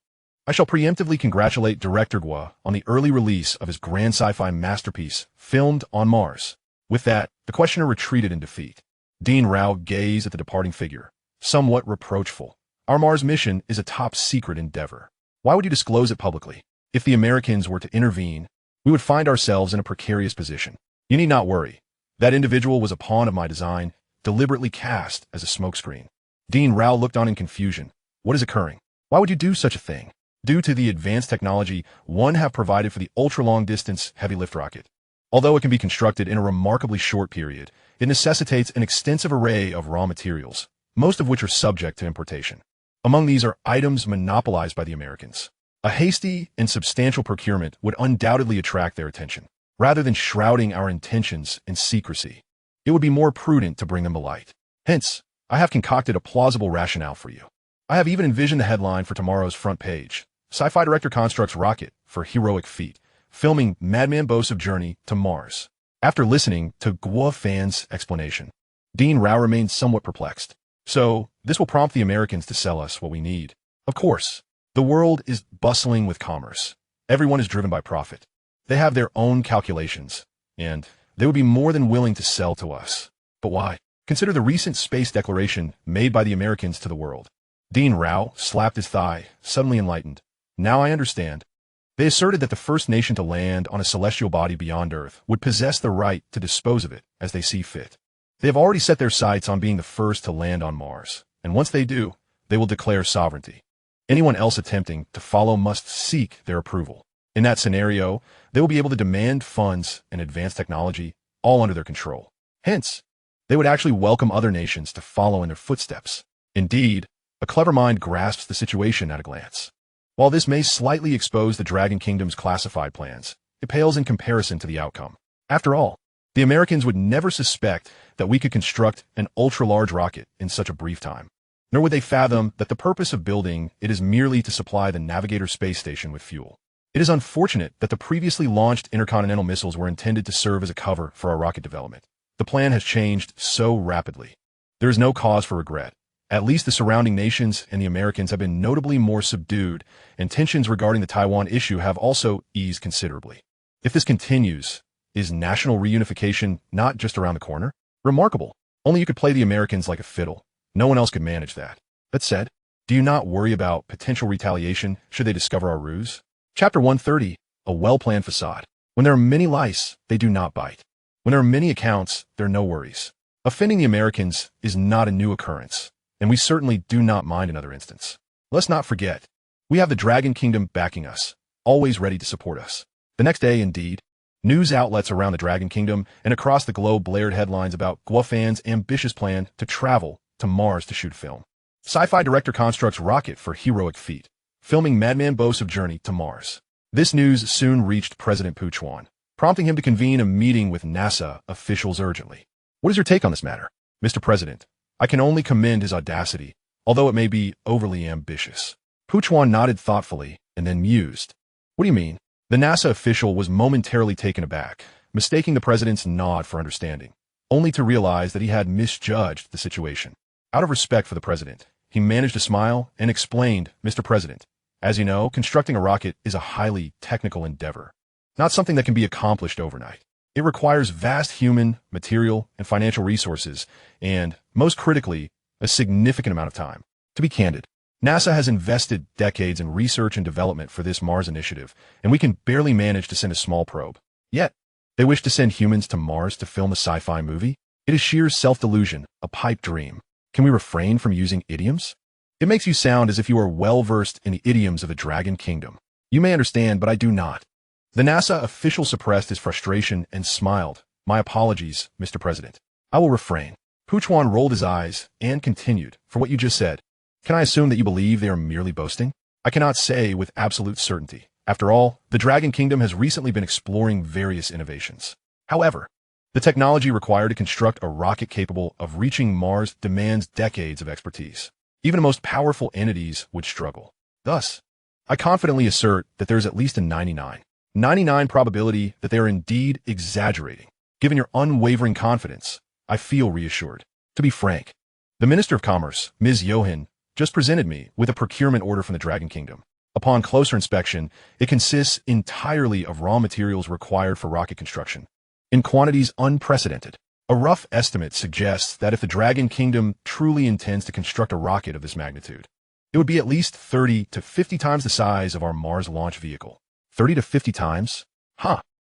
[SPEAKER 1] I shall preemptively congratulate Director Guo on the early release of his grand sci-fi masterpiece, filmed on Mars. With that, the questioner retreated in defeat. Dean Rao gazed at the departing figure, somewhat reproachful. Our Mars mission is a top-secret endeavor. Why would you disclose it publicly? If the Americans were to intervene, we would find ourselves in a precarious position. You need not worry. That individual was a pawn of my design, deliberately cast as a smokescreen. Dean Rao looked on in confusion. What is occurring? Why would you do such a thing? Due to the advanced technology one have provided for the ultra-long-distance heavy-lift rocket. Although it can be constructed in a remarkably short period, it necessitates an extensive array of raw materials, most of which are subject to importation. Among these are items monopolized by the Americans. A hasty and substantial procurement would undoubtedly attract their attention. Rather than shrouding our intentions in secrecy, it would be more prudent to bring them to light. Hence, I have concocted a plausible rationale for you. I have even envisioned the headline for tomorrow's front page. Sci-Fi director constructs rocket for heroic feat, filming madman boasts of journey to Mars. After listening to Guo Fan's explanation, Dean Rao remained somewhat perplexed. So, this will prompt the Americans to sell us what we need. Of course, the world is bustling with commerce. Everyone is driven by profit. They have their own calculations, and they would be more than willing to sell to us. But why? Consider the recent space declaration made by the Americans to the world. Dean Rao slapped his thigh, suddenly enlightened. Now I understand. They asserted that the first nation to land on a celestial body beyond Earth would possess the right to dispose of it as they see fit. They have already set their sights on being the first to land on Mars, and once they do, they will declare sovereignty. Anyone else attempting to follow must seek their approval. In that scenario, they will be able to demand funds and advanced technology, all under their control. Hence, they would actually welcome other nations to follow in their footsteps. Indeed, a clever mind grasps the situation at a glance. While this may slightly expose the Dragon Kingdom's classified plans, it pales in comparison to the outcome. After all, the Americans would never suspect that we could construct an ultra-large rocket in such a brief time. Nor would they fathom that the purpose of building it is merely to supply the Navigator space station with fuel. It is unfortunate that the previously launched intercontinental missiles were intended to serve as a cover for our rocket development. The plan has changed so rapidly. There is no cause for regret. At least the surrounding nations and the Americans have been notably more subdued, and tensions regarding the Taiwan issue have also eased considerably. If this continues, is national reunification not just around the corner? Remarkable. Only you could play the Americans like a fiddle. No one else could manage that. That said, do you not worry about potential retaliation should they discover our ruse? Chapter 130, a well-planned facade. When there are many lice, they do not bite. When there are many accounts, there are no worries. Offending the Americans is not a new occurrence, and we certainly do not mind another instance. Let's not forget, we have the Dragon Kingdom backing us, always ready to support us. The next day, indeed, news outlets around the Dragon Kingdom and across the globe blared headlines about Guo Fan's ambitious plan to travel to Mars to shoot film. Sci-Fi director constructs rocket for heroic feat, filming madman boasts of journey to Mars. This news soon reached President Puchuan, prompting him to convene a meeting with NASA officials urgently. What is your take on this matter? Mr. President, I can only commend his audacity, although it may be overly ambitious. Puchuan nodded thoughtfully and then mused. What do you mean? The NASA official was momentarily taken aback, mistaking the president's nod for understanding, only to realize that he had misjudged the situation. Out of respect for the president, he managed to smile and explained, Mr. President, as you know, constructing a rocket is a highly technical endeavor, not something that can be accomplished overnight. It requires vast human, material, and financial resources, and, most critically, a significant amount of time. To be candid, NASA has invested decades in research and development for this Mars initiative, and we can barely manage to send a small probe. Yet, they wish to send humans to Mars to film a sci-fi movie? It is sheer self-delusion, a pipe dream. Can we refrain from using idioms? It makes you sound as if you are well-versed in the idioms of the Dragon Kingdom. You may understand, but I do not. The NASA official suppressed his frustration and smiled. My apologies, Mr. President. I will refrain. Puchwan rolled his eyes and continued, for what you just said. Can I assume that you believe they are merely boasting? I cannot say with absolute certainty. After all, the Dragon Kingdom has recently been exploring various innovations. However, the technology required to construct a rocket capable of reaching Mars demands decades of expertise. Even the most powerful entities would struggle. Thus, I confidently assert that there is at least a 99 probability that they are indeed exaggerating. Given your unwavering confidence, I feel reassured. To be frank, the Minister of Commerce, Ms. Johan, just presented me with a procurement order from the Dragon Kingdom. Upon closer inspection, it consists entirely of raw materials required for rocket construction, in quantities unprecedented. A rough estimate suggests that if the Dragon Kingdom truly intends to construct a rocket of this magnitude, it would be at least 30 to 50 times the size of our Mars launch vehicle. 30 to 50 times?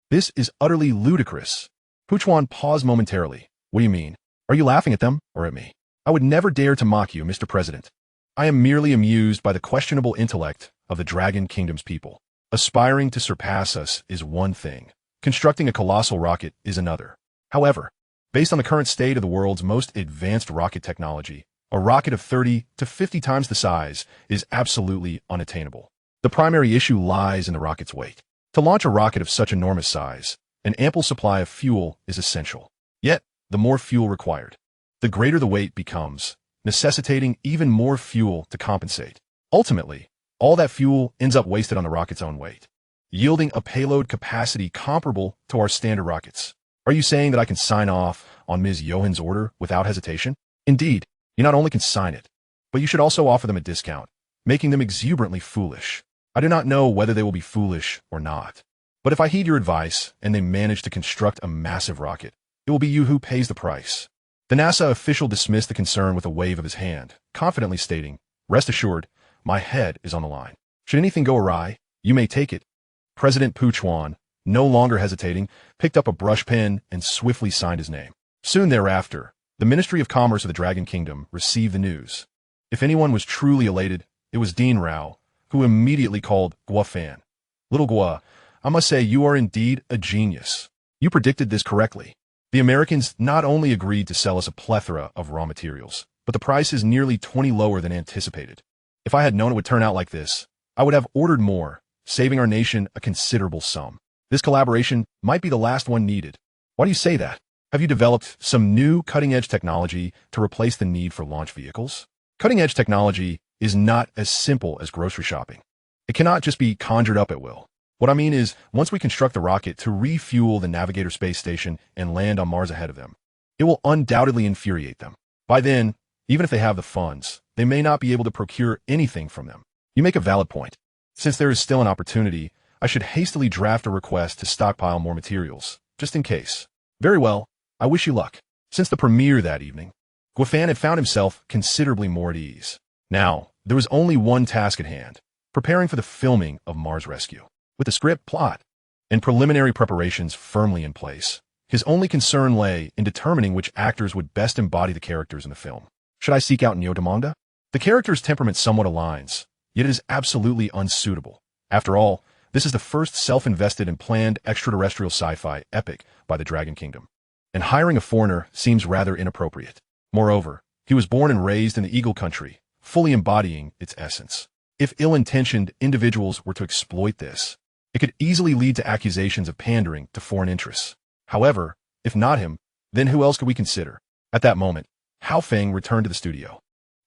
[SPEAKER 1] This is utterly ludicrous. Puchwan paused momentarily. What do you mean? Are you laughing at them or at me? I would never dare to mock you, Mr. President. I am merely amused by the questionable intellect of the Dragon Kingdom's people. Aspiring to surpass us is one thing. Constructing a colossal rocket is another. However, based on the current state of the world's most advanced rocket technology, a rocket of 30 to 50 times the size is absolutely unattainable. The primary issue lies in the rocket's weight. To launch a rocket of such enormous size, an ample supply of fuel is essential. Yet, the more fuel required, the greater the weight becomes, necessitating even more fuel to compensate. Ultimately, all that fuel ends up wasted on the rocket's own weight, yielding a payload capacity comparable to our standard rockets. Are you saying that I can sign off on Ms. Johan's order without hesitation? Indeed, you not only can sign it, but you should also offer them a discount, making them exuberantly foolish. I do not know whether they will be foolish or not. But if I heed your advice and they manage to construct a massive rocket, it will be you who pays the price. The NASA official dismissed the concern with a wave of his hand, confidently stating, "Rest assured, my head is on the line. Should anything go awry, you may take it." President Puchwan, no longer hesitating, picked up a brush pen and swiftly signed his name. Soon thereafter, the Ministry of Commerce of the Dragon Kingdom received the news. If anyone was truly elated, it was Dean Rao, who immediately called Guafan. "Little Gua, I must say you are indeed a genius. You predicted this correctly. The Americans not only agreed to sell us a plethora of raw materials, but the price is nearly 20 lower than anticipated. If I had known it would turn out like this, I would have ordered more, saving our nation a considerable sum. This collaboration might be the last one needed." Why do you say that? Have you developed some new cutting-edge technology to replace the need for launch vehicles? Cutting-edge technology is not as simple as grocery shopping. It cannot just be conjured up at will. What I mean is, once we construct the rocket to refuel the Navigator space station and land on Mars ahead of them, it will undoubtedly infuriate them. By then, even if they have the funds, they may not be able to procure anything from them. You make a valid point. Since there is still an opportunity, I should hastily draft a request to stockpile more materials, just in case. Very well, I wish you luck. Since the premiere that evening, Guafan had found himself considerably more at ease. Now, there was only one task at hand, preparing for the filming of Mars Rescue. With the script, plot, and preliminary preparations firmly in place, his only concern lay in determining which actors would best embody the characters in the film. Should I seek out Nyotamanga? The character's temperament somewhat aligns, yet it is absolutely unsuitable. After all, this is the first self-invested and planned extraterrestrial sci-fi epic by the Dragon Kingdom, and hiring a foreigner seems rather inappropriate. Moreover, he was born and raised in the Eagle Country, fully embodying its essence. If ill-intentioned individuals were to exploit this, it could easily lead to accusations of pandering to foreign interests. However, if not him, then who else could we consider? At that moment, Hao Feng returned to the studio.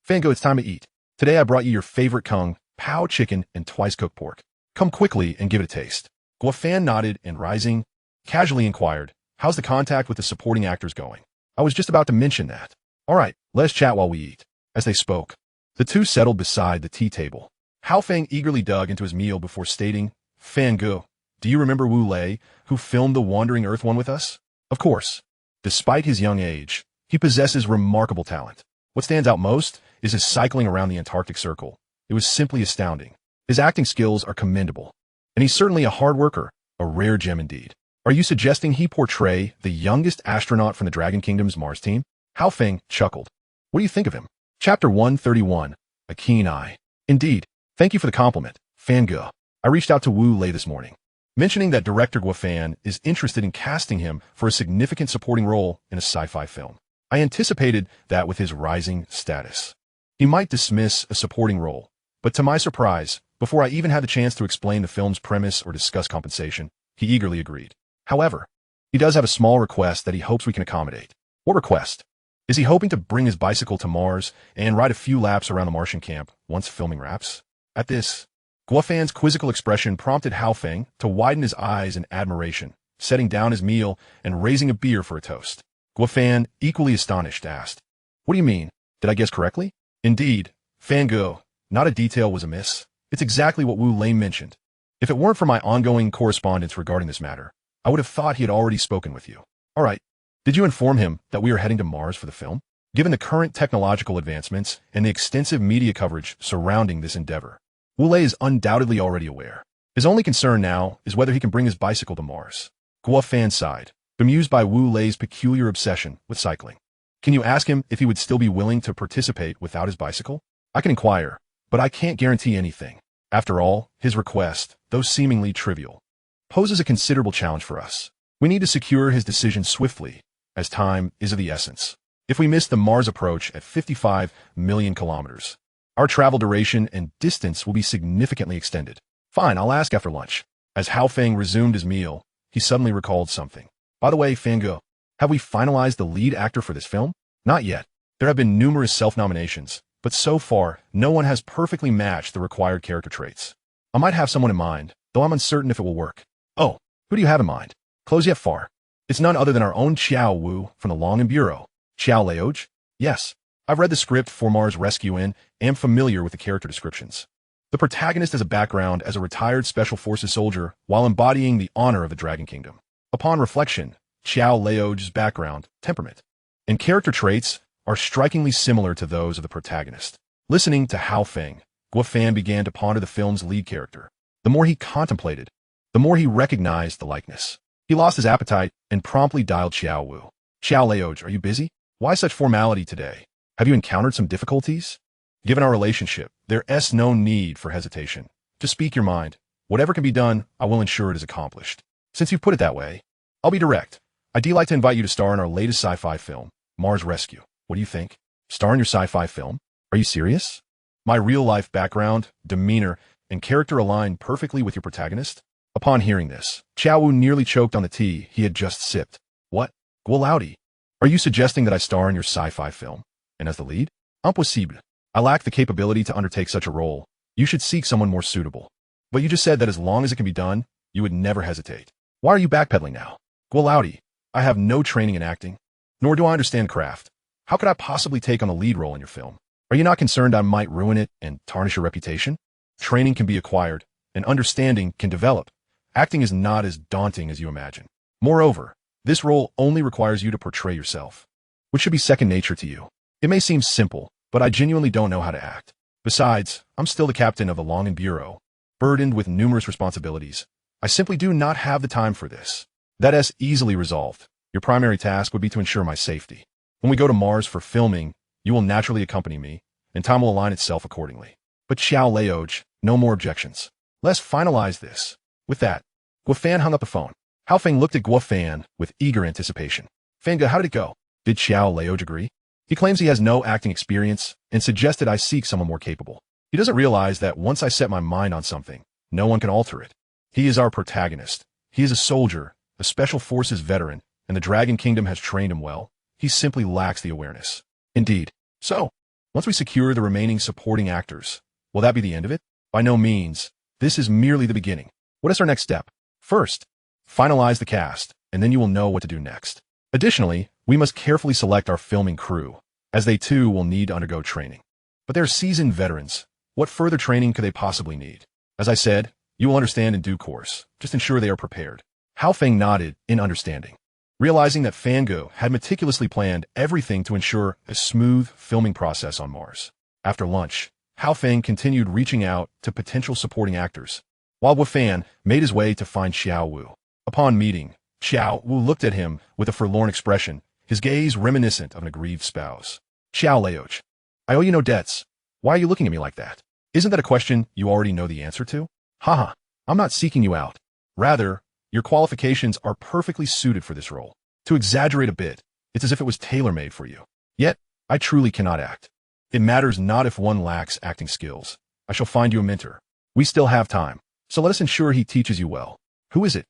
[SPEAKER 1] "Fango, it's time to eat. Today I brought you your favorite kung, pao chicken, and twice-cooked pork. Come quickly and give it a taste." Guafan nodded and, rising, casually inquired, "How's the contact with the supporting actors going?" "I was just about to mention that." "All right, let's chat while we eat." As they spoke, the two settled beside the tea table. Hao Feng eagerly dug into his meal before stating, "Fango, Do you remember Wu Lei, who filmed the Wandering Earth one with us? Of course. Despite his young age, he possesses remarkable talent. What stands out most is his cycling around the Antarctic Circle. It was simply astounding. His acting skills are commendable. And he's certainly a hard worker, a rare gem indeed. Are you suggesting he portray the youngest astronaut from the Dragon Kingdom's Mars team? Hao Feng chuckled. What do you think of him? Chapter 131, A Keen Eye. Indeed. Thank you for the compliment, Fan Ge. I reached out to Wu Lei this morning, mentioning that director Guo Fan is interested in casting him for a significant supporting role in a sci-fi film. I anticipated that with his rising status, he might dismiss a supporting role, but to my surprise, before I even had the chance to explain the film's premise or discuss compensation, he eagerly agreed. However, he does have a small request that he hopes we can accommodate. What request? Is he hoping to bring his bicycle to Mars and ride a few laps around the Martian camp once filming wraps? At this, Guo Fan's quizzical expression prompted Hao Feng to widen his eyes in admiration, setting down his meal and raising a beer for a toast. Guo Fan, equally astonished, asked, "What do you mean? Did I guess correctly?" Indeed, Fan Ge, not a detail was amiss. It's exactly what Wu Lei mentioned. If it weren't for my ongoing correspondence regarding this matter, I would have thought he had already spoken with you. All right. Did you inform him that we are heading to Mars for the film? Given the current technological advancements and the extensive media coverage surrounding this endeavor, Wu Lei is undoubtedly already aware. His only concern now is whether he can bring his bicycle to Mars. Guo Fan sighed, bemused by Wu Lei's peculiar obsession with cycling. Can you ask him if he would still be willing to participate without his bicycle? I can inquire, but I can't guarantee anything. After all, his request, though seemingly trivial, poses a considerable challenge for us. We need to secure his decision swiftly, as time is of the essence. If we miss the Mars approach at 55 million kilometers, our travel duration and distance will be significantly extended. Fine, I'll ask after lunch. As Hao Feng resumed his meal, he suddenly recalled something. By the way, Fan Ge, have we finalized the lead actor for this film? Not yet. There have been numerous self-nominations, but so far, no one has perfectly matched the required character traits. I might have someone in mind, though I'm uncertain if it will work. Oh, who do you have in mind? Close yet far. It's none other than our own Qiao Wu from the Long and Bureau. Qiao Leoj? Yes. I've read the script for Mars Rescue and am familiar with the character descriptions. The protagonist has a background as a retired Special Forces soldier while embodying the honor of the Dragon Kingdom. Upon reflection, Qiao Leoj's background, temperament, and character traits are strikingly similar to those of the protagonist. Listening to Hao Feng, Guo Fan began to ponder the film's lead character. The more he contemplated, the more he recognized the likeness. He lost his appetite and promptly dialed Qiao Wu. Qiao Leoj, are you busy? Why such formality today? Have you encountered some difficulties? Given our relationship, there's no need for hesitation. Just speak your mind. Whatever can be done, I will ensure it is accomplished. Since you put it that way, I'll be direct. I'd like to invite you to star in our latest sci-fi film, Mars Rescue. What do you think? Star in your sci-fi film? Are you serious? My real-life background, demeanor, and character align perfectly with your protagonist? Upon hearing this, Qiao Wu nearly choked on the tea he had just sipped. What? Guolaudi, are you suggesting that I star in your sci-fi film? And as the lead? Impossible. I lack the capability to undertake such a role. You should seek someone more suitable. But you just said that as long as it can be done, you would never hesitate. Why are you backpedaling now? Guolaudi, I have no training in acting, nor do I understand craft. How could I possibly take on the lead role in your film? Are you not concerned I might ruin it and tarnish your reputation? Training can be acquired, and understanding can develop. Acting is not as daunting as you imagine. Moreover, this role only requires you to portray yourself, which should be second nature to you. It may seem simple, but I genuinely don't know how to act. Besides, I'm still the captain of the Long and Bureau, burdened with numerous responsibilities. I simply do not have the time for this. That is easily resolved. Your primary task would be to ensure my safety. When we go to Mars for filming, you will naturally accompany me, and time will align itself accordingly. But Qiao Leoj, no more objections. Let's finalize this. With that, Guo Fan hung up the phone. Hao Feng looked at Guo Fan with eager anticipation. Fan Ge, how did it go? Did Qiao Leoj agree? He claims he has no acting experience and suggested I seek someone more capable. He doesn't realize that once I set my mind on something, no one can alter it. He is our protagonist. He is a soldier, a Special Forces veteran, and the Dragon Kingdom has trained him well. He simply lacks the awareness. Indeed. So, once we secure the remaining supporting actors, will that be the end of it? By no means. This is merely the beginning. What is our next step? First, finalize the cast, and then you will know what to do next. Additionally, we must carefully select our filming crew, as they too will need to undergo training. But they're seasoned veterans. What further training could they possibly need? As I said, You will understand in due course. Just ensure they are prepared. Hao Feng nodded in understanding, realizing that Fango had meticulously planned everything to ensure a smooth filming process on Mars. After lunch, Hao Feng continued reaching out to potential supporting actors, while Wu Fan made his way to find Xiao Wu. Upon meeting, Xiao Wu looked at him with a forlorn expression, his gaze reminiscent of an aggrieved spouse. Xiao Leoch, I owe you no debts. Why are you looking at me like that? Isn't that a question you already know the answer to? Haha, I'm not seeking you out. Rather, your qualifications are perfectly suited for this role. To exaggerate a bit, it's as if it was tailor-made for you. Yet, I truly cannot act. It matters not if one lacks acting skills. I shall find you a mentor. We still have time, so let us ensure he teaches you well. Who is it?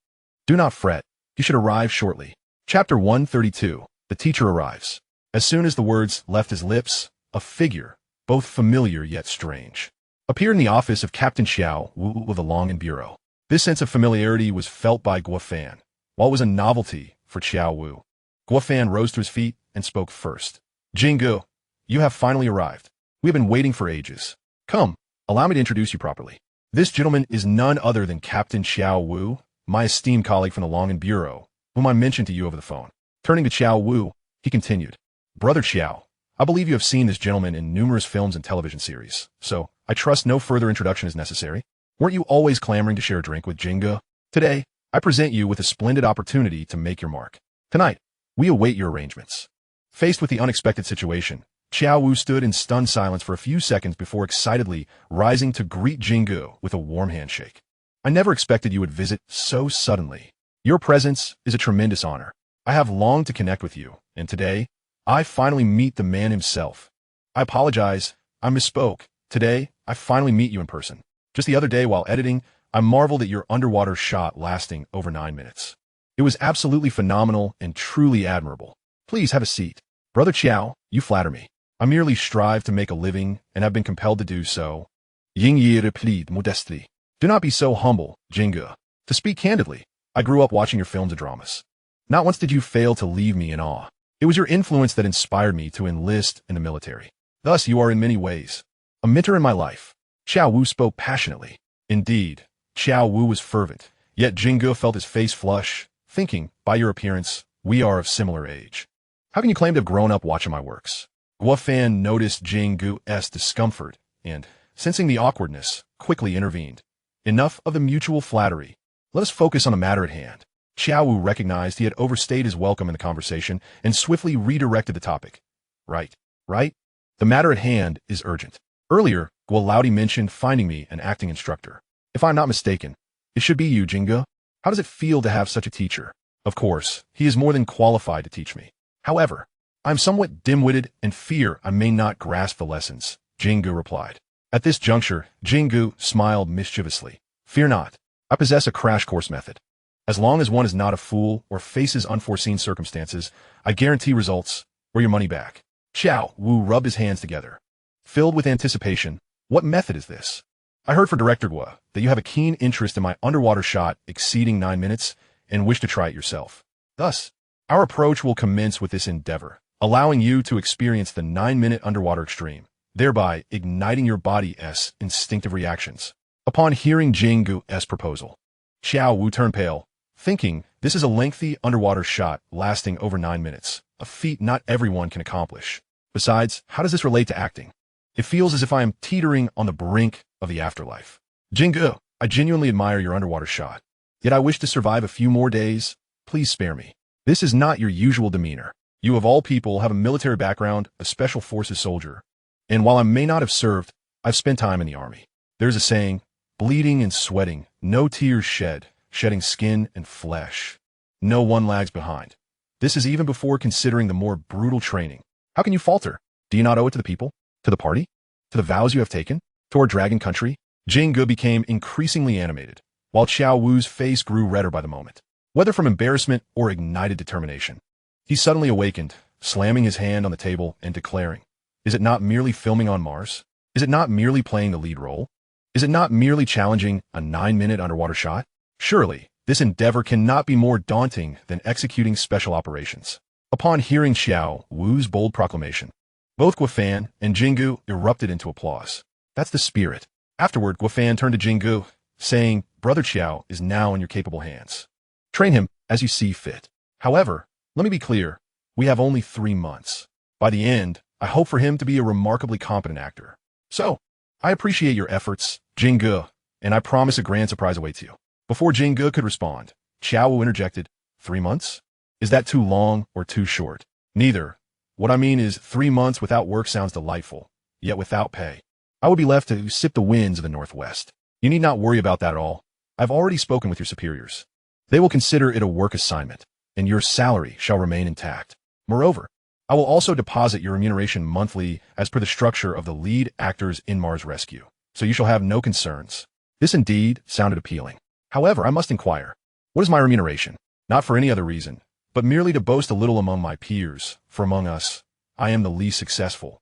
[SPEAKER 1] Do not fret. He should arrive shortly. Chapter 132. The teacher arrives. As soon as the words left his lips, a figure, both familiar yet strange, appeared in the office of Captain Xiao Wu with a long bureau. This sense of familiarity was felt by Guo Fan, while it was a novelty for Xiao Wu. Guo Fan rose to his feet and spoke first. Jingu, you have finally arrived. We have been waiting for ages. Come, allow me to introduce you properly. This gentleman is none other than Captain Xiao Wu, my esteemed colleague from the Longan Bureau, whom I mentioned to you over the phone. Turning to Xiao Wu, he continued, Brother Xiao, I believe you have seen this gentleman in numerous films and television series, so I trust no further introduction is necessary. Weren't you always clamoring to share a drink with Jingu? Today, I present you with a splendid opportunity to make your mark. Tonight, we await your arrangements. Faced with the unexpected situation, Xiao Wu stood in stunned silence for a few seconds before excitedly rising to greet Jingu with a warm handshake. I never expected you would visit so suddenly. Your presence is a tremendous honor. I have longed to connect with you, and today, I finally meet the man himself. I apologize, I misspoke. Today, I finally meet you in person. Just the other day while editing, I marveled at your underwater shot lasting over 9 minutes. It was absolutely phenomenal and truly admirable. Please have a seat. Brother Xiao, you flatter me. I merely strive to make a living and have been compelled to do so. Ying Yi replied modestly. Do not be so humble, Jingu. To speak candidly, I grew up watching your films and dramas. Not once did you fail to leave me in awe. It was your influence that inspired me to enlist in the military. Thus, you are in many ways a mentor in my life. Xiao Wu spoke passionately. Indeed, Xiao Wu was fervent, yet Jingu felt his face flush, thinking, by your appearance, we are of similar age. How can you claim to have grown up watching my works? Guo Fan noticed Jingu's discomfort and, sensing the awkwardness, quickly intervened. Enough of the mutual flattery. Let us focus on the matter at hand. Xiao Wu recognized he had overstayed his welcome in the conversation and swiftly redirected the topic. Right. The matter at hand is urgent. Earlier, Guo Laudi mentioned finding me an acting instructor. If I'm not mistaken, it should be you, Jingu. How does it feel to have such a teacher? Of course, he is more than qualified to teach me. However, I'm somewhat dim-witted and fear I may not grasp the lessons, Jingu replied. At this juncture, Jingu smiled mischievously. Fear not. I possess a crash course method. As long as one is not a fool or faces unforeseen circumstances, I guarantee results or your money back. Xiao Wu rubbed his hands together. Filled with anticipation, what method is this? I heard from Director Guo that you have a keen interest in my underwater shot exceeding 9 minutes and wish to try it yourself. Thus, our approach will commence with this endeavor, allowing you to experience the 9-minute underwater extreme, thereby igniting your body's instinctive reactions. Upon hearing Jingu's proposal, Xiao Wu turned pale, thinking this is a lengthy underwater shot lasting over 9 minutes, a feat not everyone can accomplish. Besides, how does this relate to acting? It feels as if I am teetering on the brink of the afterlife. Jingu, I genuinely admire your underwater shot. Yet I wish to survive a few more days. Please spare me. This is not your usual demeanor. You of all people have a military background, a special forces soldier. And while I may not have served, I've spent time in the army. There's a saying, bleeding and sweating, no tears shed, shedding skin and flesh. No one lags behind. This is even before considering the more brutal training. How can you falter? Do you not owe it to the people? To the party? To the vows you have taken? To our dragon country? Jingu became increasingly animated, while Xiao Wu's face grew redder by the moment, whether from embarrassment or ignited determination. He suddenly awakened, slamming his hand on the table and declaring, is it not merely filming on Mars? Is it not merely playing the lead role? Is it not merely challenging a 9-minute underwater shot? Surely, this endeavor cannot be more daunting than executing special operations. Upon hearing Xiao Wu's bold proclamation, both Guo Fan and Jingu erupted into applause. That's the spirit. Afterward, Guo Fan turned to Jingu, saying, Brother Qiao is now in your capable hands. Train him as you see fit. However, let me be clear, we have only 3 months. By the end, I hope for him to be a remarkably competent actor. So, I appreciate your efforts, Jingge, and I promise a grand surprise awaits you. Before Jingge could respond, Qiao Wu interjected, 3 months? Is that too long or too short? Neither. What I mean is 3 months without work sounds delightful, yet without pay. I would be left to sip the winds of the Northwest. You need not worry about that at all. I've already spoken with your superiors. They will consider it a work assignment, and your salary shall remain intact. Moreover, I will also deposit your remuneration monthly as per the structure of the lead actors in Mars Rescue, so you shall have no concerns. This indeed sounded appealing. However, I must inquire, what is my remuneration? Not for any other reason, but merely to boast a little among my peers, for among us, I am the least successful.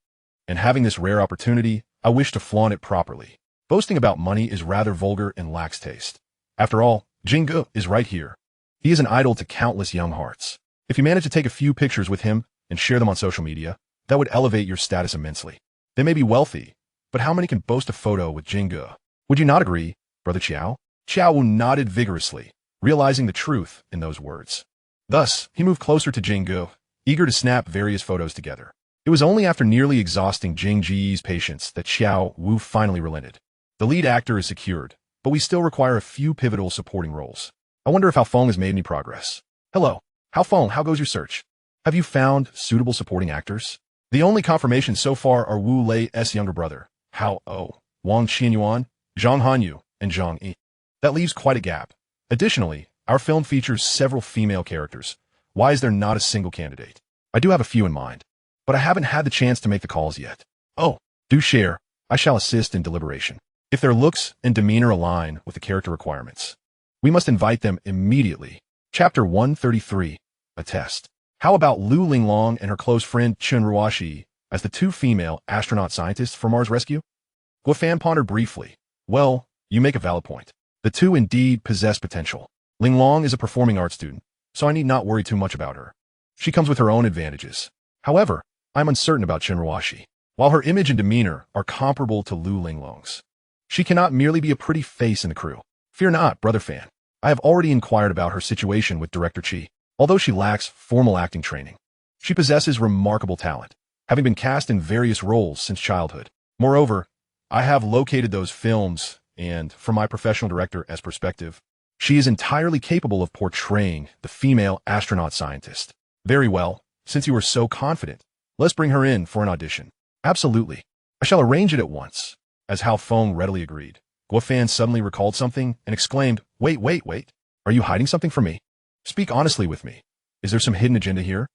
[SPEAKER 1] And having this rare opportunity, I wish to flaunt it properly. Boasting about money is rather vulgar and lacks taste. After all, Jingge is right here. He is an idol to countless young hearts. If you manage to take a few pictures with him and share them on social media, that would elevate your status immensely. They may be wealthy, but how many can boast a photo with Jingge? Would you not agree, Brother Qiao? Qiao Wu nodded vigorously, realizing the truth in those words. Thus, he moved closer to Jingge, eager to snap various photos together. It was only after nearly exhausting Jingge's patience that Qiao Wu finally relented. The lead actor is secured, but we still require a few pivotal supporting roles. I wonder if Hao Feng has made any progress. Hello, Hao Feng, how goes your search? Have you found suitable supporting actors? The only confirmations so far are Wu Lei's younger brother, Hao O, Wang Qianyuan, Zhang Hanyu, and Zhang Yi. That leaves quite a gap. Additionally, our film features several female characters. Why is there not a single candidate? I do have a few in mind, but I haven't had the chance to make the calls yet. Oh, do share. I shall assist in deliberation. If their looks and demeanor align with the character requirements, we must invite them immediately. Chapter 133, A Test. How about Lu Linglong and her close friend Chen Ruoxi as the 2 female astronaut scientists for Mars Rescue? Guofan pondered briefly. Well, you make a valid point. The 2 indeed possess potential. Linglong is a performing arts student, so I need not worry too much about her. She comes with her own advantages. However, I'm uncertain about Chen Ruoxi. While her image and demeanor are comparable to Lu Linglong's, she cannot merely be a pretty face in the crew. Fear not, Brother Fan. I have already inquired about her situation with Director Chi. Although she lacks formal acting training, she possesses remarkable talent, having been cast in various roles since childhood. Moreover, I have located those films, and from my professional director as perspective, she is entirely capable of portraying the female astronaut scientist. Very well, since you are so confident, let's bring her in for an audition. Absolutely. I shall arrange it at once. As Hao Feng readily agreed, Guofan suddenly recalled something and exclaimed, Wait. Are you hiding something from me? Speak honestly with me. Is there some hidden agenda here?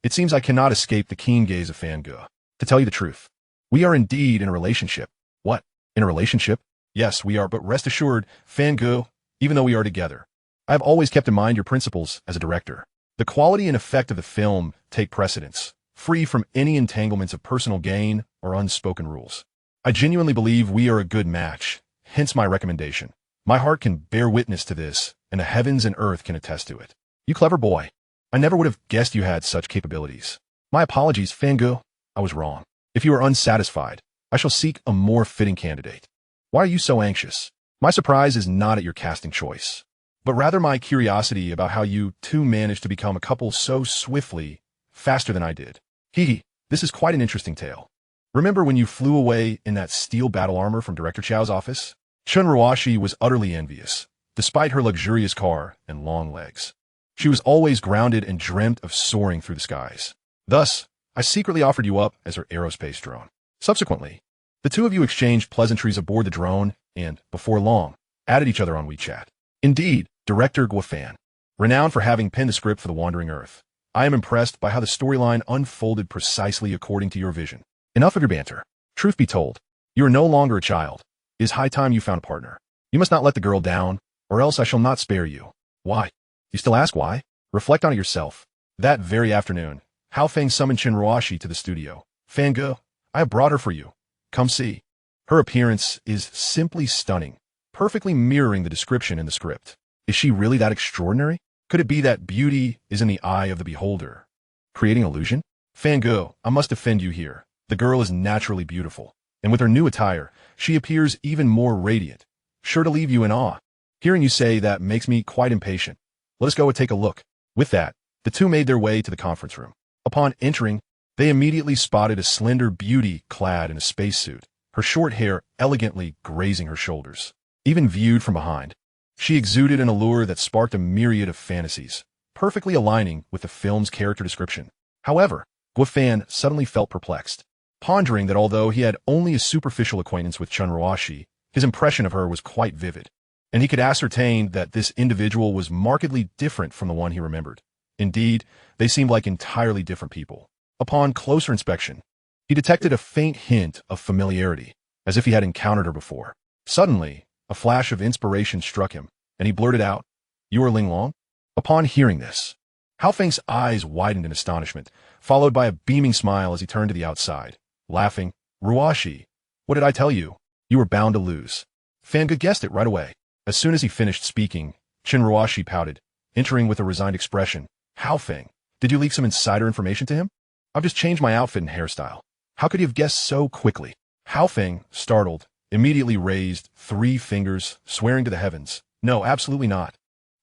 [SPEAKER 1] It seems I cannot escape the keen gaze of Fangge. To tell you the truth, we are indeed in a relationship. What? In a relationship? Yes, we are, but rest assured, Fangge, even though we are together, I have always kept in mind your principles as a director. The quality and effect of the film take precedence, free from any entanglements of personal gain or unspoken rules. I genuinely believe we are a good match, hence my recommendation. My heart can bear witness to this, and the heavens and earth can attest to it. You clever boy. I never would have guessed you had such capabilities. My apologies, Fangge. I was wrong. If you are unsatisfied, I shall seek a more fitting candidate. Why are you so anxious? My surprise is not at your casting choice, but rather my curiosity about how you 2 managed to become a couple so swiftly, faster than I did. This is quite an interesting tale. Remember when you flew away in that steel battle armor from Director Qiao's office? Chen Ruoxi was utterly envious, despite her luxurious car and long legs. She was always grounded and dreamt of soaring through the skies. Thus, I secretly offered you up as her aerospace drone. Subsequently, the 2 of you exchanged pleasantries aboard the drone and, before long, added each other on WeChat. Indeed, Director Guofan, renowned for having penned the script for The Wandering Earth, I am impressed by how the storyline unfolded precisely according to your vision. Enough of your banter. Truth be told, you are no longer a child. It is high time you found a partner. You must not let the girl down, or else I shall not spare you. Why? You still ask why? Reflect on it yourself. That very afternoon, Hao Feng summoned Chen Ruoxi to the studio. Fangge, I have brought her for you. Come see. Her appearance is simply stunning, perfectly mirroring the description in the script. Is she really that extraordinary? Could it be that beauty is in the eye of the beholder, creating illusion? Fangge, I must defend you here. The girl is naturally beautiful, and with her new attire, she appears even more radiant, sure to leave you in awe. Hearing you say that makes me quite impatient. Let us go and take a look. With that, the two made their way to the conference room. Upon entering, they immediately spotted a slender beauty clad in a spacesuit, her short hair elegantly grazing her shoulders. Even viewed from behind, she exuded an allure that sparked a myriad of fantasies, perfectly aligning with the film's character description. However, Guofan suddenly felt perplexed, pondering that although he had only a superficial acquaintance with Chun Ruashi, his impression of her was quite vivid, and he could ascertain that this individual was markedly different from the one he remembered. Indeed, they seemed like entirely different people. Upon closer inspection, he detected a faint hint of familiarity, as if he had encountered her before. Suddenly, a flash of inspiration struck him, and he blurted out, "You are Ling Long?" Upon hearing this, Hao Feng's eyes widened in astonishment, followed by a beaming smile as he turned to the outside, laughing, "Ruashi, what did I tell you? You were bound to lose." Fanga guessed it right away. As soon as he finished speaking, Chin Ruashi pouted, entering with a resigned expression. "Hao Feng, did you leak some insider information to him? I've just changed my outfit and hairstyle. How could you have guessed so quickly?" Hao Feng, startled, immediately raised 3 fingers, swearing to the heavens, "No, absolutely not.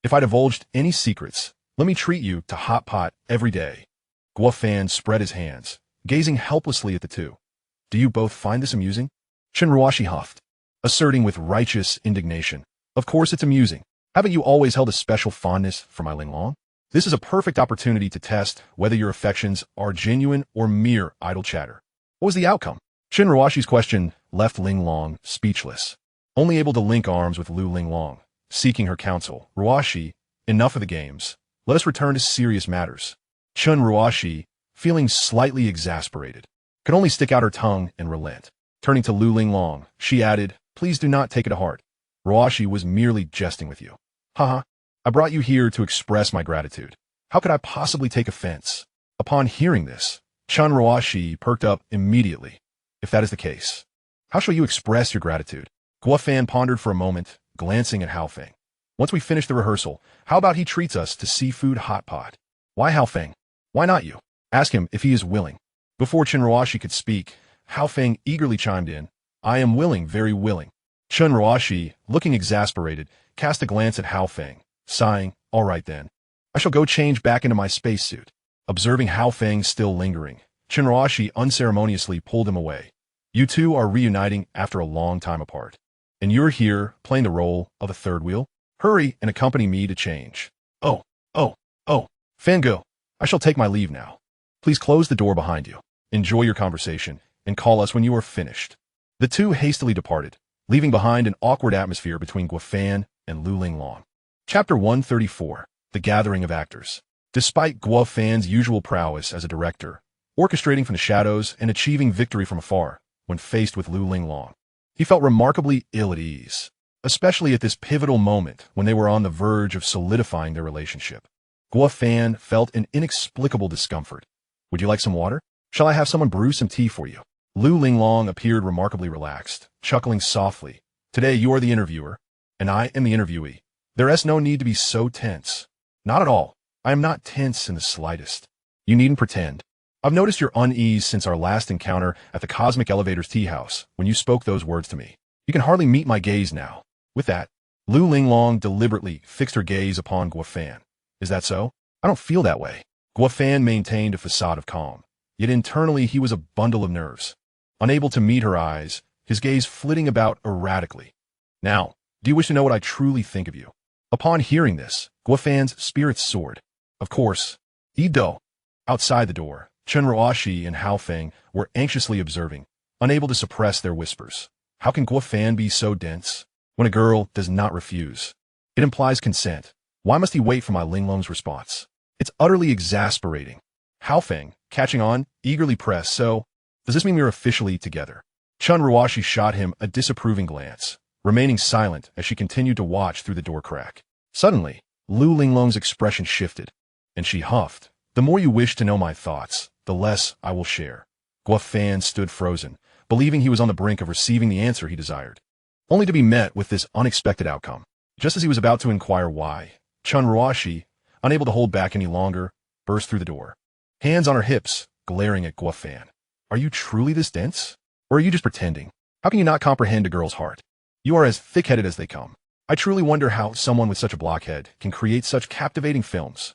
[SPEAKER 1] If I divulged any secrets, let me treat you to hot pot every day." Guofan spread his hands, gazing helplessly at the two. "Do you both find this amusing?" Chin Ruashi huffed, asserting with righteous indignation, "Of course it's amusing. Haven't you always held a special fondness for my Ling Long? This is a perfect opportunity to test whether your affections are genuine or mere idle chatter." What was the outcome? Chin Ruashi's question left Ling Long speechless, only able to link arms with Lu Ling Long, seeking her counsel. "Ruashi, enough of the games. Let us return to serious matters." Chun Ruashi, feeling slightly exasperated, could only stick out her tongue and relent. Turning to Lu Ling Long, she added, "Please do not take it to heart. Ruashi was merely jesting with you." "Haha, I brought you here to express my gratitude. How could I possibly take offense?" Upon hearing this, Chun Ruashi perked up immediately. "If that is the case, how shall you express your gratitude?" Guofan pondered for a moment, glancing at Hao Feng. "Once we finish the rehearsal, how about he treats us to seafood hot pot?" "Why Hao Feng? Why not you? Ask him if he is willing." Before Chun Ruashi could speak, Hao Feng eagerly chimed in, "I am willing, very willing." Chun Ruashi, looking exasperated, cast a glance at Hao Feng, sighing, "All right then. I shall go change back into my spacesuit." Observing Hao Feng still lingering, Chun Ruashi unceremoniously pulled him away. "You two are reuniting after a long time apart, and you're here playing the role of a third wheel? Hurry and accompany me to change." Oh, oh, Fango, I shall take my leave now. Please close the door behind you. Enjoy your conversation, and call us when you are finished." The two hastily departed, leaving behind an awkward atmosphere between Guofan and Lu Ling Long. Chapter 134, The Gathering of Actors. Despite Guofan's usual prowess as a director, orchestrating from the shadows and achieving victory from afar, when faced with Lu Ling Long, he felt remarkably ill at ease, especially at this pivotal moment when they were on the verge of solidifying their relationship. Guofan felt an inexplicable discomfort. "Would you like some water? Shall I have someone brew some tea for you?" Lu Ling Long appeared remarkably relaxed, chuckling softly. "Today you are the interviewer, and I am the interviewee. There is no need to be so tense." "Not at all. I am not tense in the slightest. You needn't pretend. I've noticed your unease since our last encounter at the Cosmic Elevator's tea house when you spoke those words to me. You can hardly meet my gaze now." With that, Lu Ling Long deliberately fixed her gaze upon Guofan. "Is that so? I don't feel that way." Guofan maintained a facade of calm, yet internally he was a bundle of nerves. Unable to meet her eyes, his gaze flitting about erratically. "Now, do you wish to know what I truly think of you?" Upon hearing this, Guofan's spirits soared. "Of course. Ido." Outside the door, Chun Ruashi and Hao Feng were anxiously observing, unable to suppress their whispers. How can Guofan be so dense? When a girl does not refuse, it implies consent. Why must he wait for my Ling Long's response? It's utterly exasperating. Hao Feng, catching on, eagerly pressed, "So, does this mean we are officially together?" Chun Ruashi shot him a disapproving glance, remaining silent as she continued to watch through the door crack. Suddenly, Lu Ling Long's expression shifted, and she huffed. "The more you wish to know my thoughts, the less I will share." Guofan stood frozen, believing he was on the brink of receiving the answer he desired, only to be met with this unexpected outcome. Just as he was about to inquire why, Chun Ruashi, unable to hold back any longer, burst through the door, hands on her hips, glaring at Guofan. "Are you truly this dense? Or are you just pretending? How can you not comprehend a girl's heart? You are as thick-headed as they come." I truly wonder how someone with such a blockhead can create such captivating films.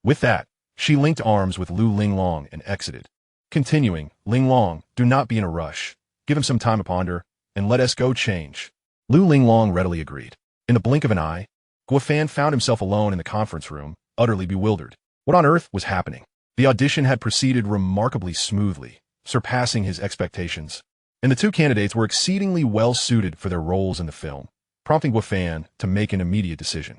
[SPEAKER 1] With that, she linked arms with Lu Linglong and exited. Continuing, Linglong, do not be in a rush. Give him some time to ponder, and let us go change. Lu Linglong readily agreed. In the blink of an eye, Guofan found himself alone in the conference room, utterly bewildered. What on earth was happening? The audition had proceeded remarkably smoothly, surpassing his expectations, and the two candidates were exceedingly well suited for their roles in the film, prompting Guofan to make an immediate decision.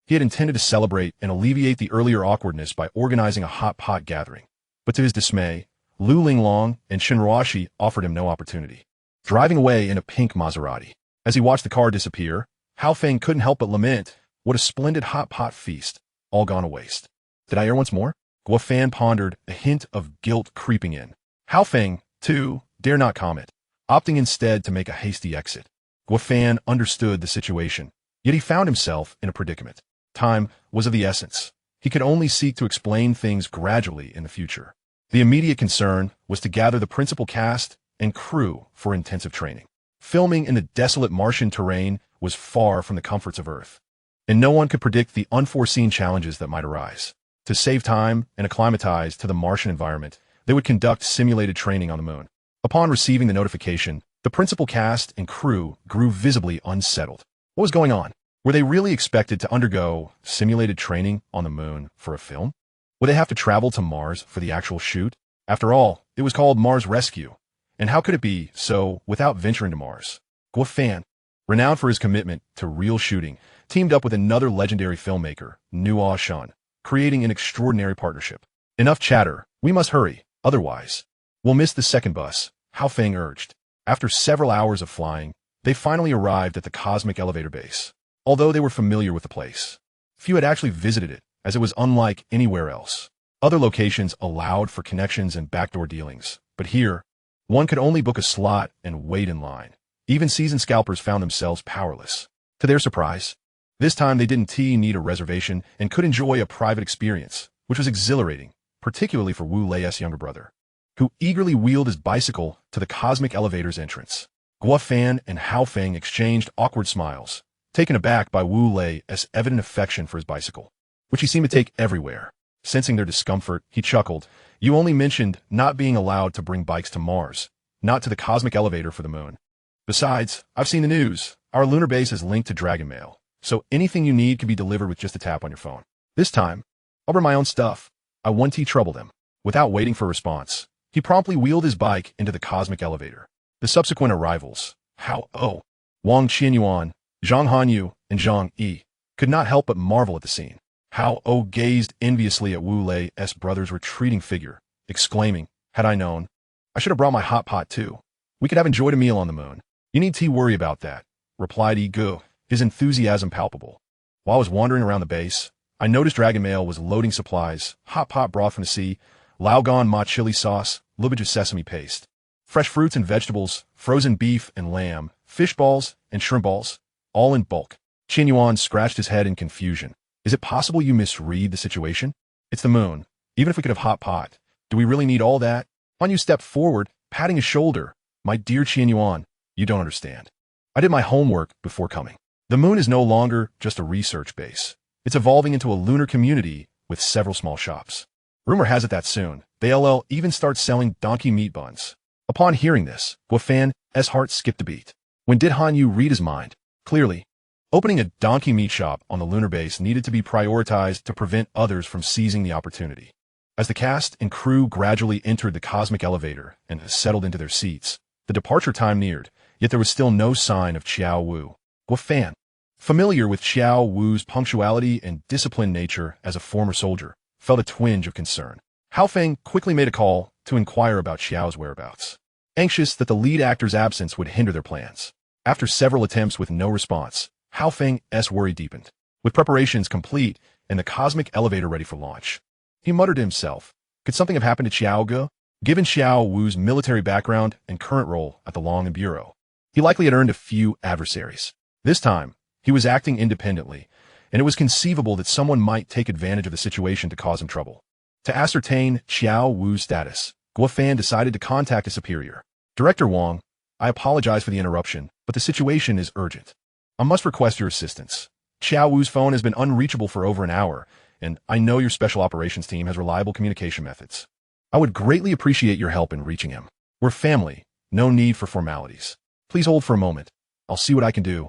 [SPEAKER 1] He had intended to celebrate and alleviate the earlier awkwardness by organizing a hot pot gathering, but to his dismay, Lu Linglong and Shinruashi offered him no opportunity. Driving away in a pink Maserati, as he watched the car disappear, Hao Feng couldn't help but lament, what a splendid hot pot feast, all gone to waste. Did I err once more? Guofan pondered, a hint of guilt creeping in. Hao Feng, too, dare not comment, opting instead to make a hasty exit. Guofan understood the situation, yet he found himself in a predicament. Time was of the essence. He could only seek to explain things gradually in the future. The immediate concern was to gather the principal cast and crew for intensive training. Filming in the desolate Martian terrain was far from the comforts of Earth, and no one could predict the unforeseen challenges that might arise. To save time and acclimatize to the Martian environment, they would conduct simulated training on the moon. Upon receiving the notification, the principal cast and crew grew visibly unsettled. What was going on? Were they really expected to undergo simulated training on the moon for a film? Would they have to travel to Mars for the actual shoot? After all, it was called Mars Rescue, and how could it be so without venturing to Mars? Guofan, renowned for his commitment to real shooting, teamed up with another legendary filmmaker, Nuo Shan, creating an extraordinary partnership. Enough chatter, we must hurry, otherwise we'll miss the second bus, Hao Feng urged. After several hours of flying, they finally arrived at the cosmic elevator base. Although they were familiar with the place, few had actually visited it, as it was unlike anywhere else. Other locations allowed for connections and backdoor dealings, but here, one could only book a slot and wait in line. Even seasoned scalpers found themselves powerless. To their surprise, this time they didn't need a reservation and could enjoy a private experience, which was exhilarating, particularly for Wu Lei's younger brother, who eagerly wheeled his bicycle to the cosmic elevator's entrance. Guofan and Hao Feng exchanged awkward smiles, taken aback by Wu Lei's evident affection for his bicycle, which he seemed to take everywhere. Sensing their discomfort, he chuckled. You only mentioned not being allowed to bring bikes to Mars, not to the cosmic elevator for the moon. Besides, I've seen the news. Our lunar base is linked to Dragon Mail, so anything you need can be delivered with just a tap on your phone. This time, I'll bring my own stuff. I 1T troubled him. Without waiting for a response, he promptly wheeled his bike into the cosmic elevator. The subsequent arrivals, Wang Qianyuan, Zhang Hanyu, and Zhang Yi, could not help but marvel at the scene. Hao gazed enviously at Wu Lei's brother's retreating figure, exclaiming, had I known, I should have brought my hot pot too. We could have enjoyed a meal on the moon. You need to worry about that, replied Yi Gu, his enthusiasm palpable. While I was wandering around the base, I noticed Dragon Mail was loading supplies, hot pot broth from the sea, Laogan ma chili sauce, lubbage of sesame paste, fresh fruits and vegetables, frozen beef and lamb, fish balls and shrimp balls, all in bulk. Qianyuan scratched his head in confusion. Is it possible you misread the situation? It's the moon. Even if we could have hot pot, do we really need all that? Hanyu stepped forward, patting his shoulder. My dear Qianyuan, you don't understand. I did my homework before coming. The moon is no longer just a research base. It's evolving into a lunar community with several small shops. Rumor has it that soon, they'll even start selling donkey meat buns. Upon hearing this, Guofan's heart skipped a beat. When did Hanyu read his mind? Clearly, opening a donkey meat shop on the lunar base needed to be prioritized to prevent others from seizing the opportunity. As the cast and crew gradually entered the cosmic elevator and settled into their seats, the departure time neared, yet there was still no sign of Qiao Wu. Guofan, familiar with Qiao Wu's punctuality and disciplined nature as a former soldier, felt a twinge of concern. Hao Feng quickly made a call to inquire about Qiao's whereabouts, anxious that the lead actor's absence would hinder their plans. After several attempts with no response, Hao Feng's worry deepened. With preparations complete and the cosmic elevator ready for launch, he muttered to himself, could something have happened to Qiao Ge? Given Qiao Wu's military background and current role at the Long and Bureau, he likely had earned a few adversaries. This time, he was acting independently, and it was conceivable that someone might take advantage of the situation to cause him trouble. To ascertain Qiao Wu's status, Guofan decided to contact a superior. Director Wang, I apologize for the interruption, but the situation is urgent. I must request your assistance. Qiao Wu's phone has been unreachable for over an hour, and I know your special operations team has reliable communication methods. I would greatly appreciate your help in reaching him. We're family, no need for formalities. Please hold for a moment. I'll see what I can do.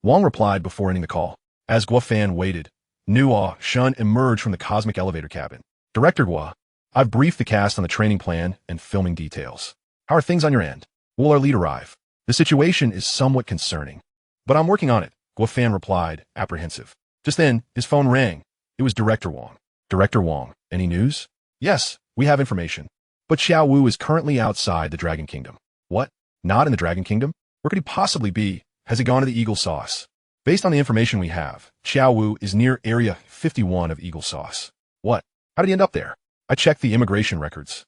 [SPEAKER 1] Wang replied before ending the call. As Guo Fan waited, Nuo Shun emerged from the cosmic elevator cabin. Director Guo, I've briefed the cast on the training plan and filming details. How are things on your end? Will our lead arrive? The situation is somewhat concerning. But I'm working on it, Guo Fan replied, apprehensive. Just then, his phone rang. It was Director Wang. Director Wang, any news? Yes, we have information. But Xiao Wu is currently outside the Dragon Kingdom. What? Not in the Dragon Kingdom? Where could he possibly be? Has he gone to the Eagle Sauce? Based on the information we have, Xiao Wu is near Area 51 of Eagle Sauce. What? How did he end up there? I checked the immigration records.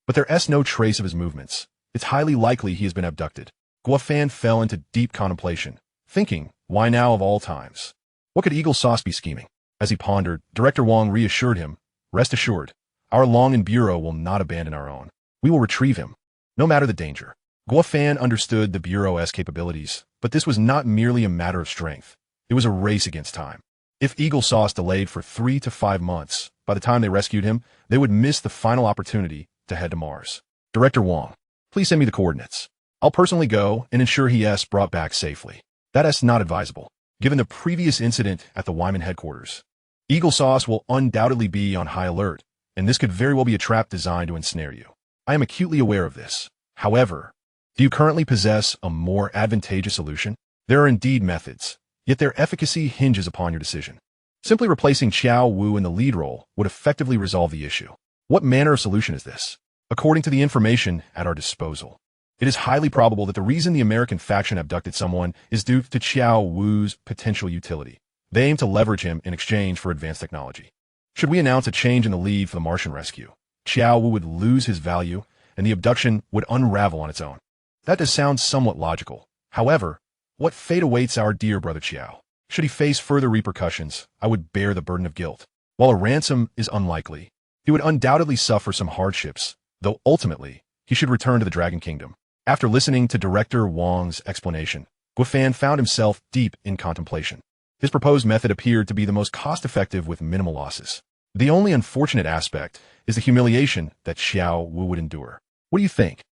[SPEAKER 1] But there's no trace of his movements. It's highly likely he has been abducted. Guo Fan fell into deep contemplation, thinking, why now of all times? What could Eagle Sauce be scheming? As he pondered, Director Wang reassured him, rest assured, our Long and Bureau will not abandon our own. We will retrieve him, no matter the danger. Guo Fan understood the Bureau's capabilities, but this was not merely a matter of strength. It was a race against time. If Eagle Sauce delayed for 3 to 5 months, by the time they rescued him, they would miss the final opportunity to head to Mars. Director Wang, please send me the coordinates. I'll personally go and ensure he is brought back safely. That is not advisable, given the previous incident at the Wyman headquarters. Eagle Sauce will undoubtedly be on high alert, and this could very well be a trap designed to ensnare you. I am acutely aware of this. However, do you currently possess a more advantageous solution? There are indeed methods, yet their efficacy hinges upon your decision. Simply replacing Qiao Wu in the lead role would effectively resolve the issue. What manner of solution is this? According to the information at our disposal, it is highly probable that the reason the American faction abducted someone is due to Qiao Wu's potential utility. They aim to leverage him in exchange for advanced technology. Should we announce a change in the lead for the Martian rescue, Qiao Wu would lose his value, and the abduction would unravel on its own. That does sound somewhat logical. However, what fate awaits our dear brother Qiao? Should he face further repercussions, I would bear the burden of guilt. While a ransom is unlikely, he would undoubtedly suffer some hardships, though ultimately, he should return to the Dragon Kingdom. After listening to Director Wang's explanation, Guo Fan found himself deep in contemplation. His proposed method appeared to be the most cost-effective with minimal losses. The only unfortunate aspect is the humiliation that Xiao Wu would endure. What do you think?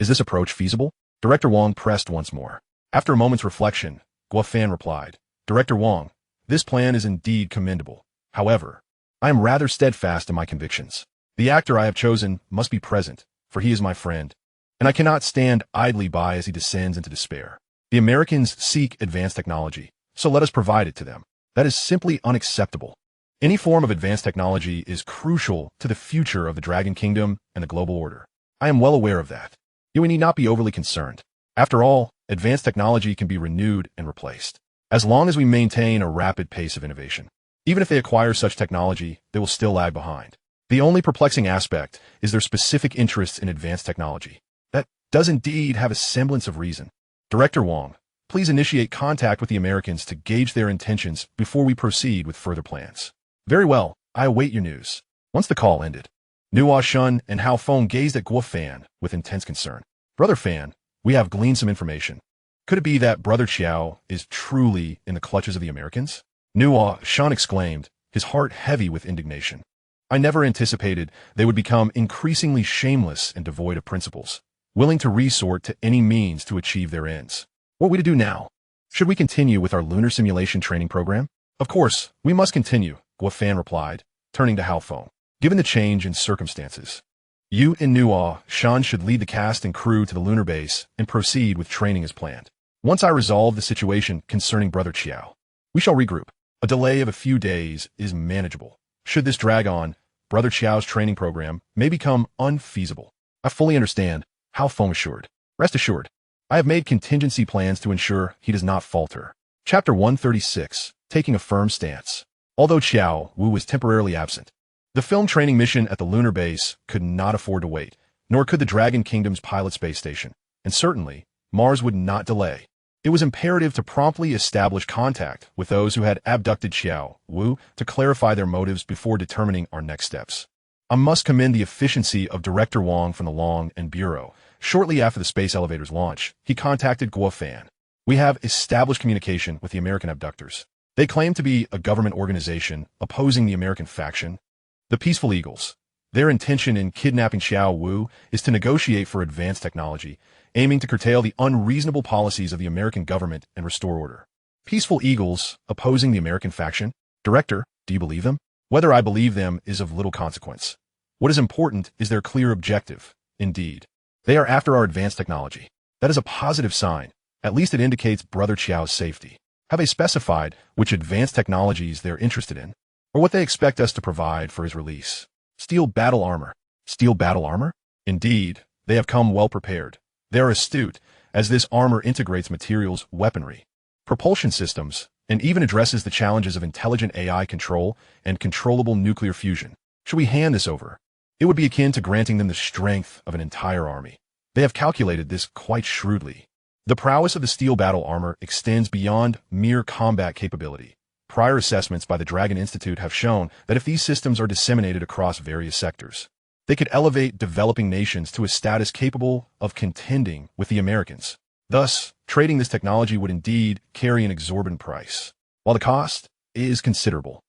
[SPEAKER 1] Is this approach feasible? Director Wang pressed once more. After a moment's reflection, Guo Fan replied, Director Wang, this plan is indeed commendable. However, I am rather steadfast in my convictions. The actor I have chosen must be present, for he is my friend, and I cannot stand idly by as he descends into despair. The Americans seek advanced technology, so let us provide it to them. That is simply unacceptable. Any form of advanced technology is crucial to the future of the Dragon Kingdom and the global order. I am well aware of that. Yet we need not be overly concerned. After all, advanced technology can be renewed and replaced, as long as we maintain a rapid pace of innovation. Even if they acquire such technology, they will still lag behind. The only perplexing aspect is their specific interests in advanced technology. That does indeed have a semblance of reason. Director Wang, please initiate contact with the Americans to gauge their intentions before we proceed with further plans. Very well, I await your news. Once the call ended, Nuo Shun and Hao Feng gazed at Guo Fan with intense concern. Brother Fan, we have gleaned some information. Could it be that Brother Qiao is truly in the clutches of the Americans? Nuo Shun exclaimed, his heart heavy with indignation. I never anticipated they would become increasingly shameless and devoid of principles, willing to resort to any means to achieve their ends. What are we to do now? Should we continue with our lunar simulation training program? Of course, we must continue, Guo Fan replied, turning to Hao Feng. Given the change in circumstances, you and Nuo Shun should lead the cast and crew to the lunar base and proceed with training as planned. Once I resolve the situation concerning Brother Qiao, we shall regroup. A delay of a few days is manageable. Should this drag on, Brother Qiao's training program may become unfeasible. I fully understand, Hao Feng assured. Rest assured, I have made contingency plans to ensure he does not falter. Chapter 136, Taking a Firm Stance. Although Qiao Wu was temporarily absent, the film training mission at the lunar base could not afford to wait, nor could the Dragon Kingdom's pilot space station, and certainly, Mars would not delay. It was imperative to promptly establish contact with those who had abducted Qiao Wu to clarify their motives before determining our next steps. I must commend the efficiency of Director Wang from the Long and Bureau. Shortly after the space elevator's launch, he contacted Guo Fan. We have established communication with the American abductors. They claim to be a government organization opposing the American faction, the Peaceful Eagles. Their intention in kidnapping Xiao Wu is to negotiate for advanced technology, aiming to curtail the unreasonable policies of the American government and restore order. Peaceful Eagles opposing the American faction? Director, do you believe them? Whether I believe them is of little consequence. What is important is their clear objective. Indeed, they are after our advanced technology. That is a positive sign. At least it indicates Brother Qiao's safety. Have they specified which advanced technologies they're interested in, or what they expect us to provide for his release? Steel battle armor. Steel battle armor? Indeed, they have come well prepared. They are astute, as this armor integrates materials, weaponry, propulsion systems, and even addresses the challenges of intelligent AI control and controllable nuclear fusion. Should we hand this over? It would be akin to granting them the strength of an entire army. They have calculated this quite shrewdly. The prowess of the steel battle armor extends beyond mere combat capability. Prior assessments by the Dragon Institute have shown that if these systems are disseminated across various sectors, they could elevate developing nations to a status capable of contending with the Americans. Thus, trading this technology would indeed carry an exorbitant price. While the cost is considerable,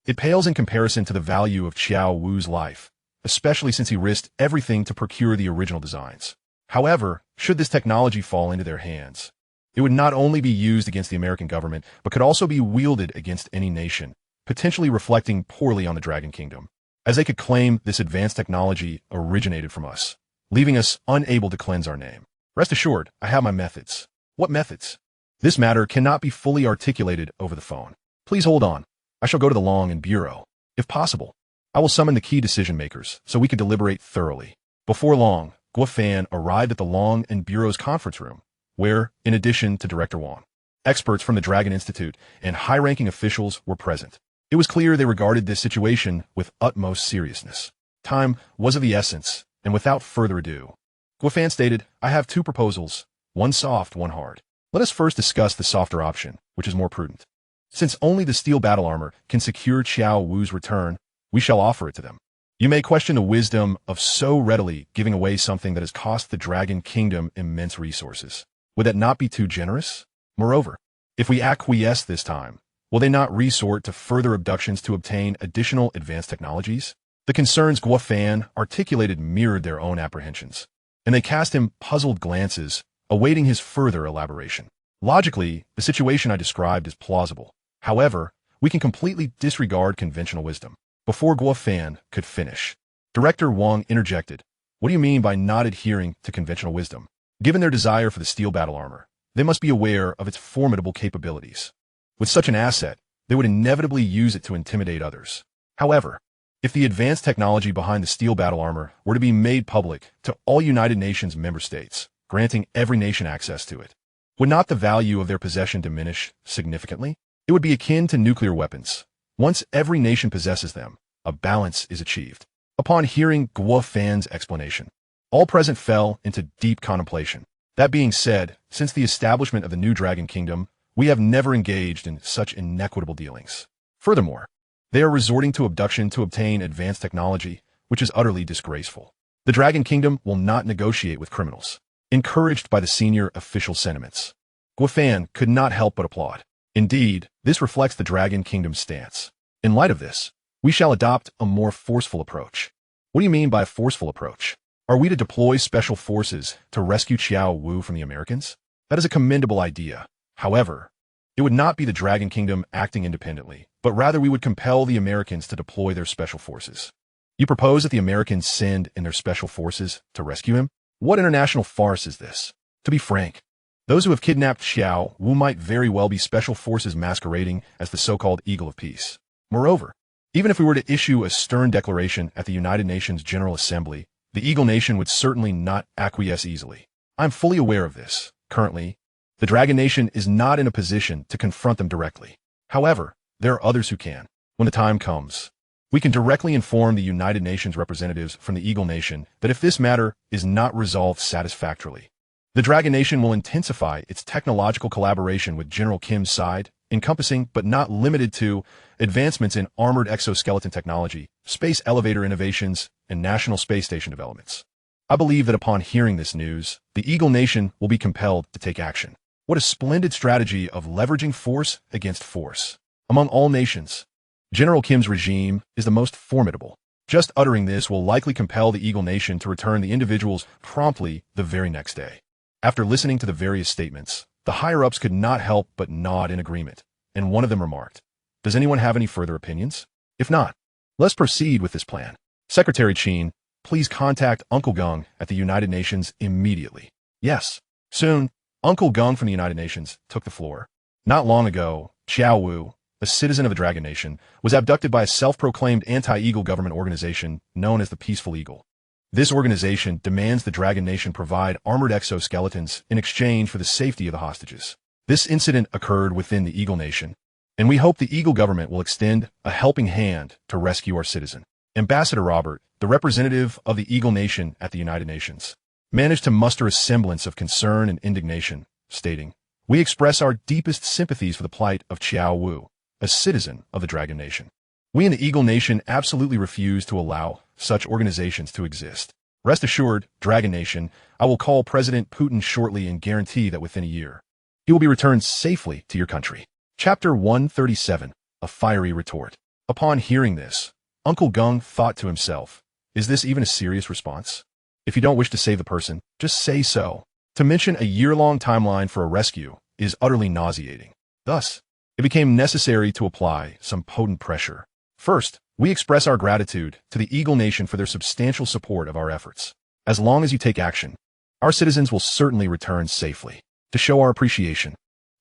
[SPEAKER 1] it pales in comparison to the value of Qiao Wu's life, especially since he risked everything to procure the original designs. However, should this technology fall into their hands, it would not only be used against the American government, but could also be wielded against any nation, potentially reflecting poorly on the Dragon Kingdom, as they could claim this advanced technology originated from us, leaving us unable to cleanse our name. Rest assured, I have my methods. What methods? This matter cannot be fully articulated over the phone. Please hold on. I shall go to the Long and Bureau. If possible, I will summon the key decision makers so we can deliberate thoroughly. Before long, Guo Fan arrived at the Long and Bureau's conference room, where, in addition to Director Wang, experts from the Dragon Institute and high-ranking officials were present. It was clear they regarded this situation with utmost seriousness. Time was of the essence, and without further ado, Guo Fan stated, I have two proposals, one soft, one hard. Let us first discuss the softer option, which is more prudent. Since only the steel battle armor can secure Qiao Wu's return, we shall offer it to them. You may question the wisdom of so readily giving away something that has cost the Dragon Kingdom immense resources. Would that not be too generous? Moreover, if we acquiesce this time, will they not resort to further abductions to obtain additional advanced technologies? The concerns Guo Fan articulated mirrored their own apprehensions, and they cast him puzzled glances, awaiting his further elaboration. Logically, the situation I described is plausible. However, we can completely disregard conventional wisdom. Before Guo Fan could finish, Director Wang interjected, what do you mean by not adhering to conventional wisdom? Given their desire for the steel battle armor, they must be aware of its formidable capabilities. With such an asset, they would inevitably use it to intimidate others. However, if the advanced technology behind the steel battle armor were to be made public to all United Nations member states, granting every nation access to it, would not the value of their possession diminish significantly? It would be akin to nuclear weapons. Once every nation possesses them, a balance is achieved. Upon hearing Guo Fan's explanation, all present fell into deep contemplation. That being said, since the establishment of the new Dragon Kingdom, we have never engaged in such inequitable dealings. Furthermore, they are resorting to abduction to obtain advanced technology, which is utterly disgraceful. The Dragon Kingdom will not negotiate with criminals. Encouraged by the senior official sentiments, Guo Fan could not help but applaud. Indeed, this reflects the Dragon Kingdom's stance. In light of this, we shall adopt a more forceful approach. What do you mean by a forceful approach? Are we to deploy special forces to rescue Qiao Wu from the Americans? That is a commendable idea. However, it would not be the Dragon Kingdom acting independently, but rather we would compel the Americans to deploy their special forces. You propose that the Americans send in their special forces to rescue him? What international farce is this? To be frank, those who have kidnapped Qiao Wu might very well be special forces masquerading as the so-called Eagle of Peace. Moreover, even if we were to issue a stern declaration at the United Nations General Assembly, the Eagle Nation would certainly not acquiesce easily. I'm fully aware of this. Currently, the Dragon Nation is not in a position to confront them directly. However, there are others who can. When the time comes, we can directly inform the United Nations representatives from the Eagle Nation that if this matter is not resolved satisfactorily, the Dragon Nation will intensify its technological collaboration with General Kim's side, encompassing but not limited to advancements in armored exoskeleton technology, space elevator innovations, and national space station developments. I believe that upon hearing this news, the Eagle Nation will be compelled to take action. What a splendid strategy of leveraging force against force. Among all nations, General Kim's regime is the most formidable. Just uttering this will likely compel the Eagle Nation to return the individuals promptly the very next day. After listening to the various statements, the higher-ups could not help but nod in agreement, and one of them remarked, "Does anyone have any further opinions? If not, let's proceed with this plan. Secretary Chin, please contact Uncle Gung at the United Nations immediately." Yes. Soon, Uncle Gung from the United Nations took the floor. Not long ago, Xiao Wu, a citizen of the Dragon Nation, was abducted by a self-proclaimed anti-Eagle government organization known as the Peaceful Eagle. This organization demands the Dragon Nation provide armored exoskeletons in exchange for the safety of the hostages. This incident occurred within the Eagle Nation, and we hope the Eagle government will extend a helping hand to rescue our citizen. Ambassador Robert, the representative of the Eagle Nation at the United Nations, managed to muster a semblance of concern and indignation, stating, "We express our deepest sympathies for the plight of Xiao Wu, a citizen of the Dragon Nation. We in the Eagle Nation absolutely refuse to allow such organizations to exist. Rest assured, Dragon Nation, I will call President Putin shortly and guarantee that within a year, he will be returned safely to your country." Chapter 137, A Fiery Retort. Upon hearing this, Uncle Gung thought to himself, is this even a serious response? If you don't wish to save the person, just say so. To mention a year-long timeline for a rescue is utterly nauseating. Thus, it became necessary to apply some potent pressure. First, we express our gratitude to the Eagle Nation for their substantial support of our efforts. As long as you take action, our citizens will certainly return safely. To show our appreciation,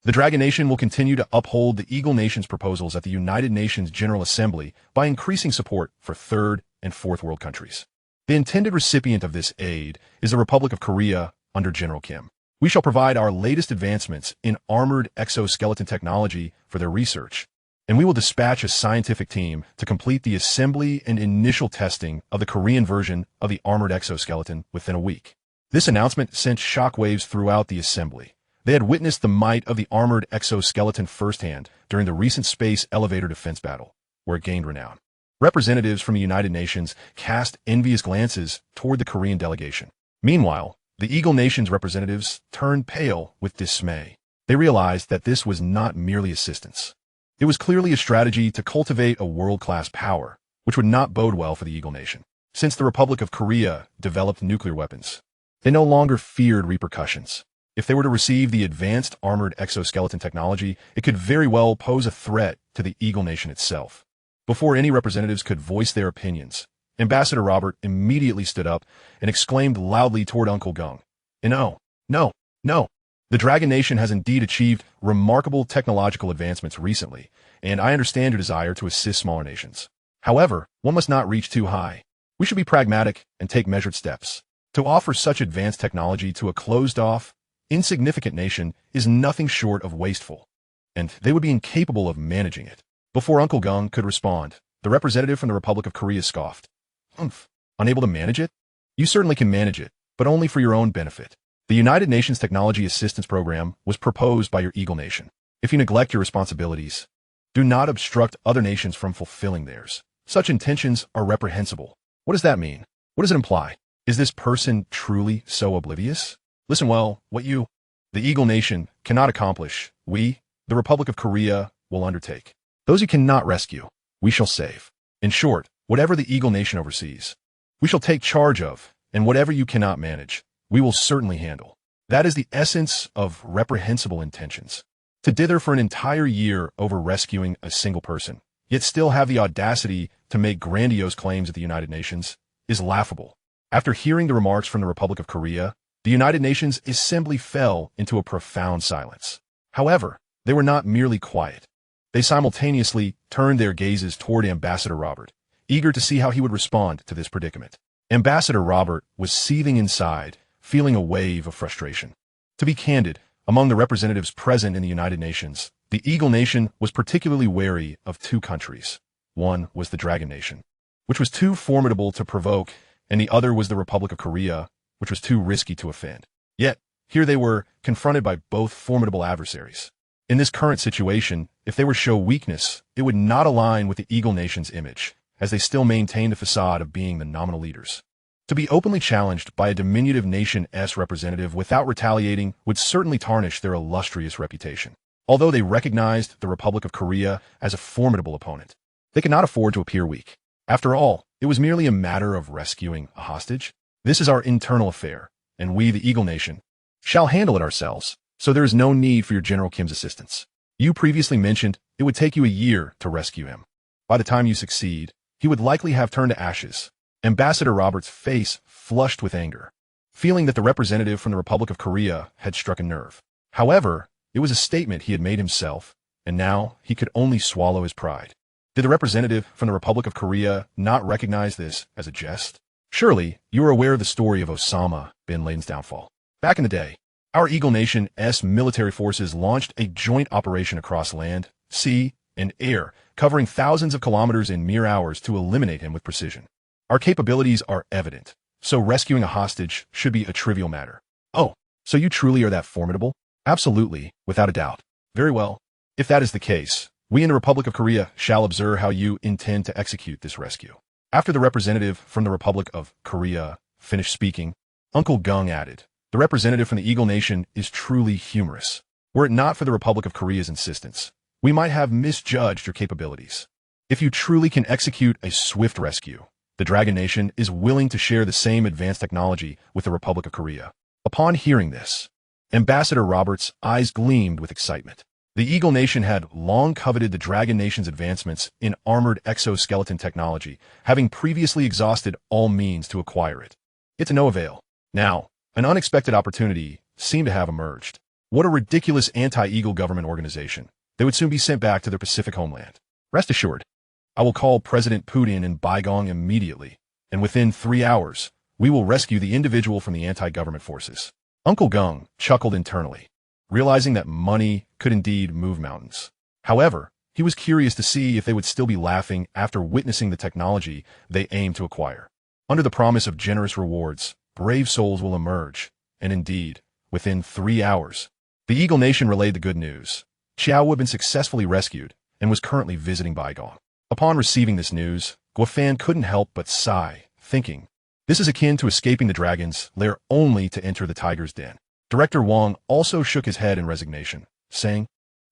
[SPEAKER 1] the Dragon Nation will continue to uphold the Eagle Nation's proposals at the United Nations General Assembly by increasing support for third and fourth world countries. The intended recipient of this aid is the Republic of Korea under General Kim. We shall provide our latest advancements in armored exoskeleton technology for their research, and we will dispatch a scientific team to complete the assembly and initial testing of the Korean version of the armored exoskeleton within a week. This announcement sent shockwaves throughout the assembly. They had witnessed the might of the armored exoskeleton firsthand during the recent space elevator defense battle, where it gained renown. Representatives from the United Nations cast envious glances toward the Korean delegation. Meanwhile, the Eagle Nation's representatives turned pale with dismay. They realized that this was not merely assistance. It was clearly a strategy to cultivate a world-class power, which would not bode well for the Eagle Nation. Since the Republic of Korea developed nuclear weapons, they no longer feared repercussions. If they were to receive the advanced armored exoskeleton technology, it could very well pose a threat to the Eagle Nation itself. Before any representatives could voice their opinions, Ambassador Robert immediately stood up and exclaimed loudly toward Uncle Gung, No. The Dragon Nation has indeed achieved remarkable technological advancements recently, and I understand your desire to assist smaller nations. However, one must not reach too high. We should be pragmatic and take measured steps. To offer such advanced technology to a closed-off, insignificant nation is nothing short of wasteful, and they would be incapable of managing it. Before Uncle Gung could respond, the representative from the Republic of Korea scoffed. Unable to manage it? You certainly can manage it, but only for your own benefit. The United Nations Technology Assistance Program was proposed by your Eagle Nation. If you neglect your responsibilities, do not obstruct other nations from fulfilling theirs. Such intentions are reprehensible. What does that mean? What does it imply? Is this person truly so oblivious? Listen well, what you, the Eagle Nation, cannot accomplish, we, the Republic of Korea, will undertake. Those you cannot rescue, we shall save. In short, whatever the Eagle Nation oversees, we shall take charge of, and whatever you cannot manage, we will certainly handle. That is the essence of reprehensible intentions. To dither for an entire year over rescuing a single person, yet still have the audacity to make grandiose claims at the United Nations, is laughable. After hearing the remarks from the Republic of Korea, the United Nations Assembly fell into a profound silence. However, they were not merely quiet. They simultaneously turned their gazes toward Ambassador Robert, eager to see how he would respond to this predicament. Ambassador Robert was seething inside, feeling a wave of frustration. To be candid, among the representatives present in the United Nations, the Eagle Nation was particularly wary of two countries. One was the Dragon Nation, which was too formidable to provoke, and the other was the Republic of Korea, which was too risky to offend. Yet, here they were, confronted by both formidable adversaries. In this current situation, if they were to show weakness, it would not align with the Eagle Nation's image, as they still maintained the facade of being the nominal leaders. To be openly challenged by a diminutive nation's representative without retaliating would certainly tarnish their illustrious reputation. Although they recognized the Republic of Korea as a formidable opponent, they could not afford to appear weak. After all, it was merely a matter of rescuing a hostage. This is our internal affair, and we, the Eagle Nation, shall handle it ourselves, so there is no need for your General Kim's assistance. You previously mentioned it would take you a year to rescue him. By the time you succeed, he would likely have turned to ashes. Ambassador Roberts' face flushed with anger, feeling that the representative from the Republic of Korea had struck a nerve. However, it was a statement he had made himself, and now he could only swallow his pride. Did the representative from the Republic of Korea not recognize this as a jest? Surely, you are aware of the story of Osama bin Laden's downfall. Back in the day, our Eagle Nation's military forces launched a joint operation across land, sea, and air, covering thousands of kilometers in mere hours to eliminate him with precision. Our capabilities are evident, so rescuing a hostage should be a trivial matter. Oh, so you truly are that formidable? Absolutely, without a doubt. Very well. If that is the case, we in the Republic of Korea shall observe how you intend to execute this rescue. After the representative from the Republic of Korea finished speaking, Uncle Gung added, "The representative from the Eagle Nation is truly humorous. Were it not for the Republic of Korea's insistence, we might have misjudged your capabilities. If you truly can execute a swift rescue, the Dragon Nation is willing to share the same advanced technology with the Republic of Korea." Upon hearing this, Ambassador Roberts' eyes gleamed with excitement. The Eagle Nation had long coveted the Dragon Nation's advancements in armored exoskeleton technology, having previously exhausted all means to acquire it. Yet to no avail. Now, an unexpected opportunity seemed to have emerged. What a ridiculous anti-Eagle government organization. They would soon be sent back to their Pacific homeland. Rest assured, I will call President Putin in Baigong immediately, and within 3 hours, we will rescue the individual from the anti-government forces. Uncle Gung chuckled internally, realizing that money could indeed move mountains. However, he was curious to see if they would still be laughing after witnessing the technology they aimed to acquire. Under the promise of generous rewards, brave souls will emerge, and indeed, within 3 hours, the Eagle Nation relayed the good news. Xiao had been successfully rescued and was currently visiting Baigong. Upon receiving this news, Guofan couldn't help but sigh, thinking, this is akin to escaping the dragon's lair only to enter the tiger's den. Director Wang also shook his head in resignation, saying,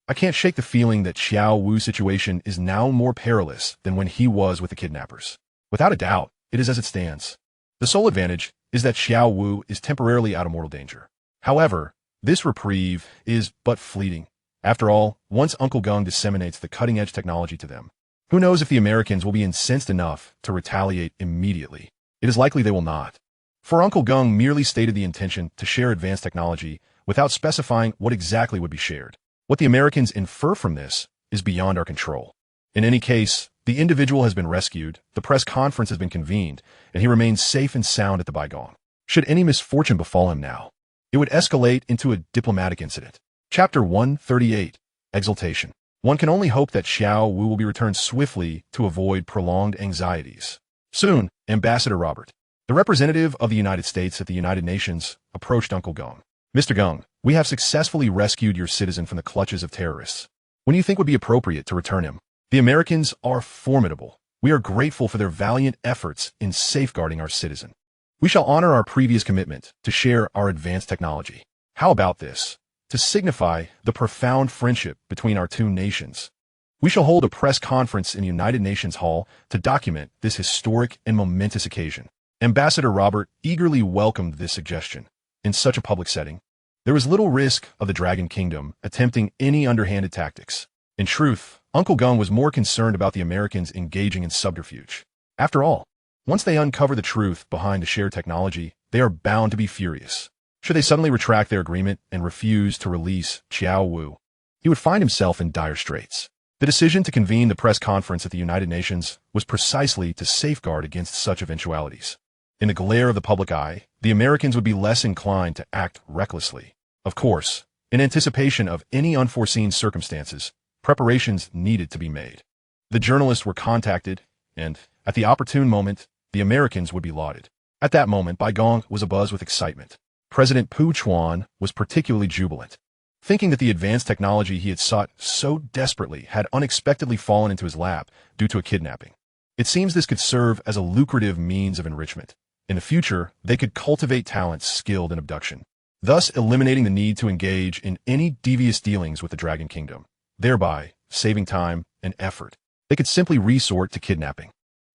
[SPEAKER 1] I can't shake the feeling that Xiao Wu's situation is now more perilous than when he was with the kidnappers. Without a doubt, it is as it stands. The sole advantage is that Xiao Wu is temporarily out of mortal danger. However, this reprieve is but fleeting. After all, once Uncle Gung disseminates the cutting-edge technology to them, who knows if the Americans will be incensed enough to retaliate immediately. It is likely they will not. For Uncle Gung merely stated the intention to share advanced technology without specifying what exactly would be shared. What the Americans infer from this is beyond our control. In any case, the individual has been rescued, the press conference has been convened, and he remains safe and sound at the Baigong. Should any misfortune befall him now, it would escalate into a diplomatic incident. Chapter 138, Exultation. One can only hope that Xiao Wu will be returned swiftly to avoid prolonged anxieties. Soon, Ambassador Robert, the representative of the United States at the United Nations, approached Uncle Gung. Mr. Gung, we have successfully rescued your citizen from the clutches of terrorists. When do you think would be appropriate to return him? The Americans are formidable. We are grateful for their valiant efforts in safeguarding our citizen. We shall honor our previous commitment to share our advanced technology. How about this? To signify the profound friendship between our two nations, we shall hold a press conference in the United Nations Hall to document this historic and momentous occasion. Ambassador Robert eagerly welcomed this suggestion. In such a public setting, there was little risk of the Dragon Kingdom attempting any underhanded tactics. In truth, Uncle Gung was more concerned about the Americans engaging in subterfuge. After all, once they uncover the truth behind the shared technology, they are bound to be furious. Should they suddenly retract their agreement and refuse to release Xiao Wu, he would find himself in dire straits. The decision to convene the press conference at the United Nations was precisely to safeguard against such eventualities. In the glare of the public eye, the Americans would be less inclined to act recklessly. Of course, in anticipation of any unforeseen circumstances, preparations needed to be made. The journalists were contacted, and, at the opportune moment, the Americans would be lauded. At that moment, Baigong was abuzz with excitement. President Pu Chuan was particularly jubilant, thinking that the advanced technology he had sought so desperately had unexpectedly fallen into his lap due to a kidnapping. It seems this could serve as a lucrative means of enrichment. In the future, they could cultivate talents skilled in abduction, thus eliminating the need to engage in any devious dealings with the Dragon Kingdom, thereby saving time and effort. They could simply resort to kidnapping.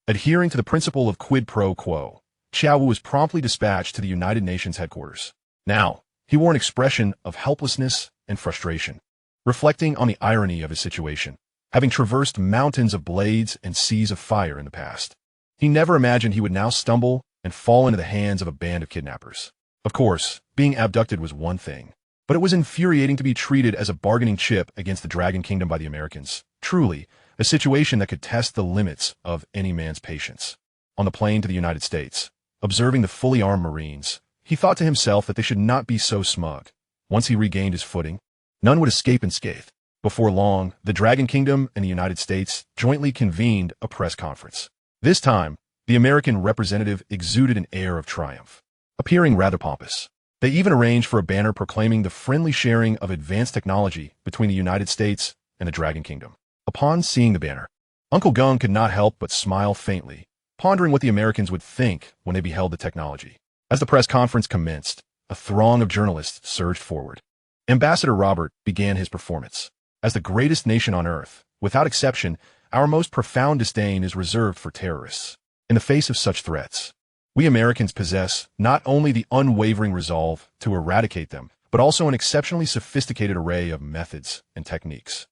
[SPEAKER 1] Adhering to the principle of quid pro quo, Xiao Wu was promptly dispatched to the United Nations headquarters. Now, he wore an expression of helplessness and frustration, reflecting on the irony of his situation, having traversed mountains of blades and seas of fire in the past. He never imagined he would now stumble and fall into the hands of a band of kidnappers. Of course, being abducted was one thing, but it was infuriating to be treated as a bargaining chip against the Dragon Kingdom by the Americans. Truly, a situation that could test the limits of any man's patience. On the plane to the United States, observing the fully armed Marines, he thought to himself that they should not be so smug. Once he regained his footing, none would escape unscathed. Before long, the Dragon Kingdom and the United States jointly convened a press conference. This time, the American representative exuded an air of triumph, appearing rather pompous. They even arranged for a banner proclaiming the friendly sharing of advanced technology between the United States and the Dragon Kingdom. Upon seeing the banner, Uncle Gung could not help but smile faintly, pondering what the Americans would think when they beheld the technology. As the press conference commenced, a throng of journalists surged forward. Ambassador Robert began his performance. As the greatest nation on Earth, without exception, our most profound disdain is reserved for terrorists. In the face of such threats, we Americans possess not only the unwavering resolve to eradicate them, but also an exceptionally sophisticated array of methods and techniques.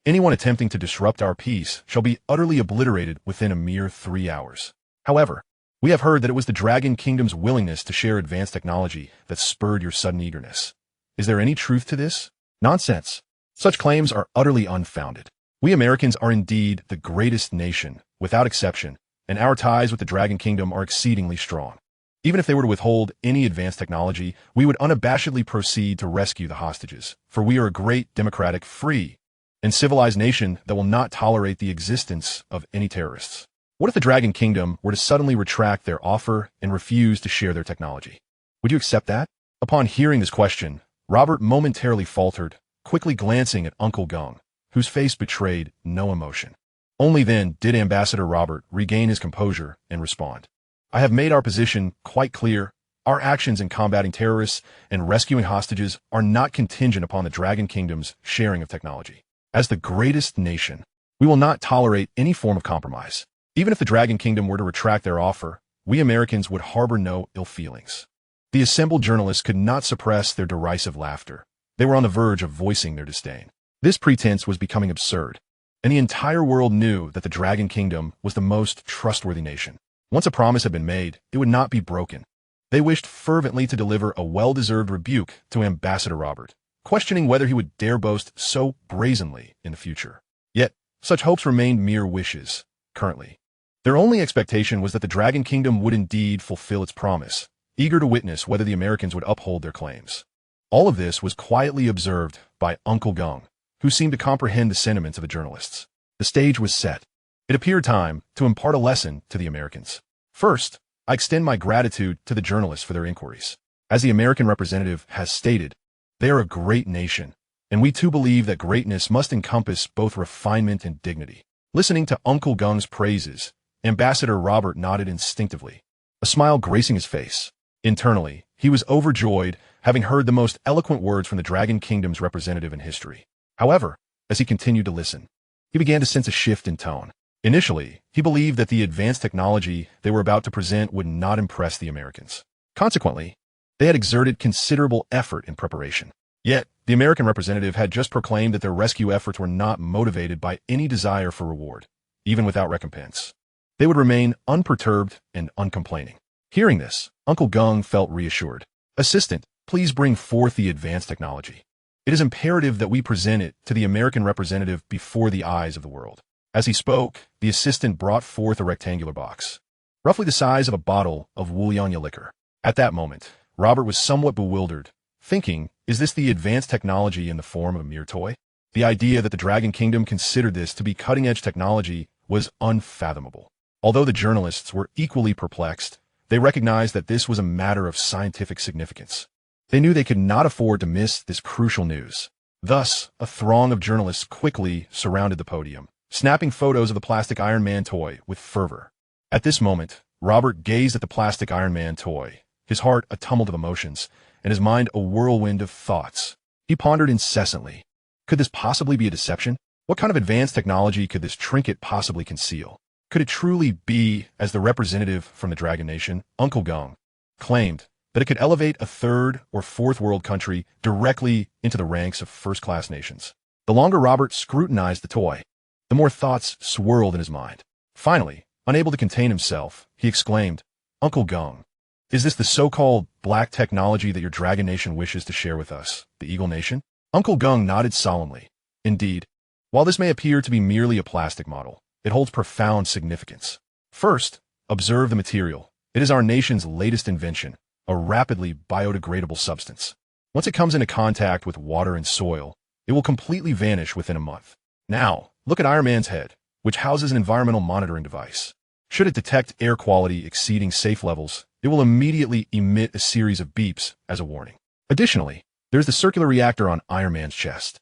[SPEAKER 1] Anyone attempting to disrupt our peace shall be utterly obliterated within a mere 3 hours. However, we have heard that it was the Dragon Kingdom's willingness to share advanced technology that spurred your sudden eagerness. Is there any truth to this? Nonsense. Such claims are utterly unfounded. We Americans are indeed the greatest nation, without exception, and our ties with the Dragon Kingdom are exceedingly strong. Even if they were to withhold any advanced technology, we would unabashedly proceed to rescue the hostages, for we are a great, democratic, free, and civilized nation that will not tolerate the existence of any terrorists. What if the Dragon Kingdom were to suddenly retract their offer and refuse to share their technology? Would you accept that? Upon hearing this question, Robert momentarily faltered, quickly glancing at Uncle Gung, whose face betrayed no emotion. Only then did Ambassador Robert regain his composure and respond. I have made our position quite clear. Our actions in combating terrorists and rescuing hostages are not contingent upon the Dragon Kingdom's sharing of technology. As the greatest nation, we will not tolerate any form of compromise. Even if the Dragon Kingdom were to retract their offer, we Americans would harbor no ill feelings. The assembled journalists could not suppress their derisive laughter. They were on the verge of voicing their disdain. This pretense was becoming absurd, and the entire world knew that the Dragon Kingdom was the most trustworthy nation. Once a promise had been made, it would not be broken. They wished fervently to deliver a well-deserved rebuke to Ambassador Robert, questioning whether he would dare boast so brazenly in the future. Yet, such hopes remained mere wishes, currently. Their only expectation was that the Dragon Kingdom would indeed fulfill its promise, eager to witness whether the Americans would uphold their claims. All of this was quietly observed by Uncle Gung, who seemed to comprehend the sentiments of the journalists. The stage was set. It appeared time to impart a lesson to the Americans. First, I extend my gratitude to the journalists for their inquiries. As the American representative has stated, they are a great nation, and we too believe that greatness must encompass both refinement and dignity. Listening to Uncle Gung's praises, Ambassador Robert nodded instinctively, a smile gracing his face. Internally, he was overjoyed, having heard the most eloquent words from the Dragon Kingdom's representative in history. However, as he continued to listen, he began to sense a shift in tone. Initially, he believed that the advanced technology they were about to present would not impress the Americans. Consequently, they had exerted considerable effort in preparation. Yet, the American representative had just proclaimed that their rescue efforts were not motivated by any desire for reward, even without recompense. They would remain unperturbed and uncomplaining. Hearing this, Uncle Gung felt reassured. Assistant, please bring forth the advanced technology. It is imperative that we present it to the American representative before the eyes of the world. As he spoke, the assistant brought forth a rectangular box, roughly the size of a bottle of Wulianya liquor. At that moment, Robert was somewhat bewildered, thinking, is this the advanced technology in the form of a mere toy? The idea that the Dragon Kingdom considered this to be cutting-edge technology was unfathomable. Although the journalists were equally perplexed, they recognized that this was a matter of scientific significance. They knew they could not afford to miss this crucial news. Thus, a throng of journalists quickly surrounded the podium, snapping photos of the plastic Iron Man toy with fervor. At this moment, Robert gazed at the plastic Iron Man toy, his heart a tumult of emotions, and his mind a whirlwind of thoughts. He pondered incessantly. Could this possibly be a deception? What kind of advanced technology could this trinket possibly conceal? Could it truly be, as the representative from the Dragon Nation, Uncle Gung, claimed, that it could elevate a third or fourth world country directly into the ranks of first-class nations? The longer Robert scrutinized the toy, the more thoughts swirled in his mind. Finally, unable to contain himself, he exclaimed, "Uncle Gung, is this the so-called black technology that your Dragon Nation wishes to share with us, the Eagle Nation?" Uncle Gung nodded solemnly. Indeed, while this may appear to be merely a plastic model, it holds profound significance. First, observe the material. It is our nation's latest invention, a rapidly biodegradable substance. Once it comes into contact with water and soil, it will completely vanish within a month. Now, look at Iron Man's head, which houses an environmental monitoring device. Should it detect air quality exceeding safe levels, it will immediately emit a series of beeps as a warning. Additionally, there's the circular reactor on Iron Man's chest.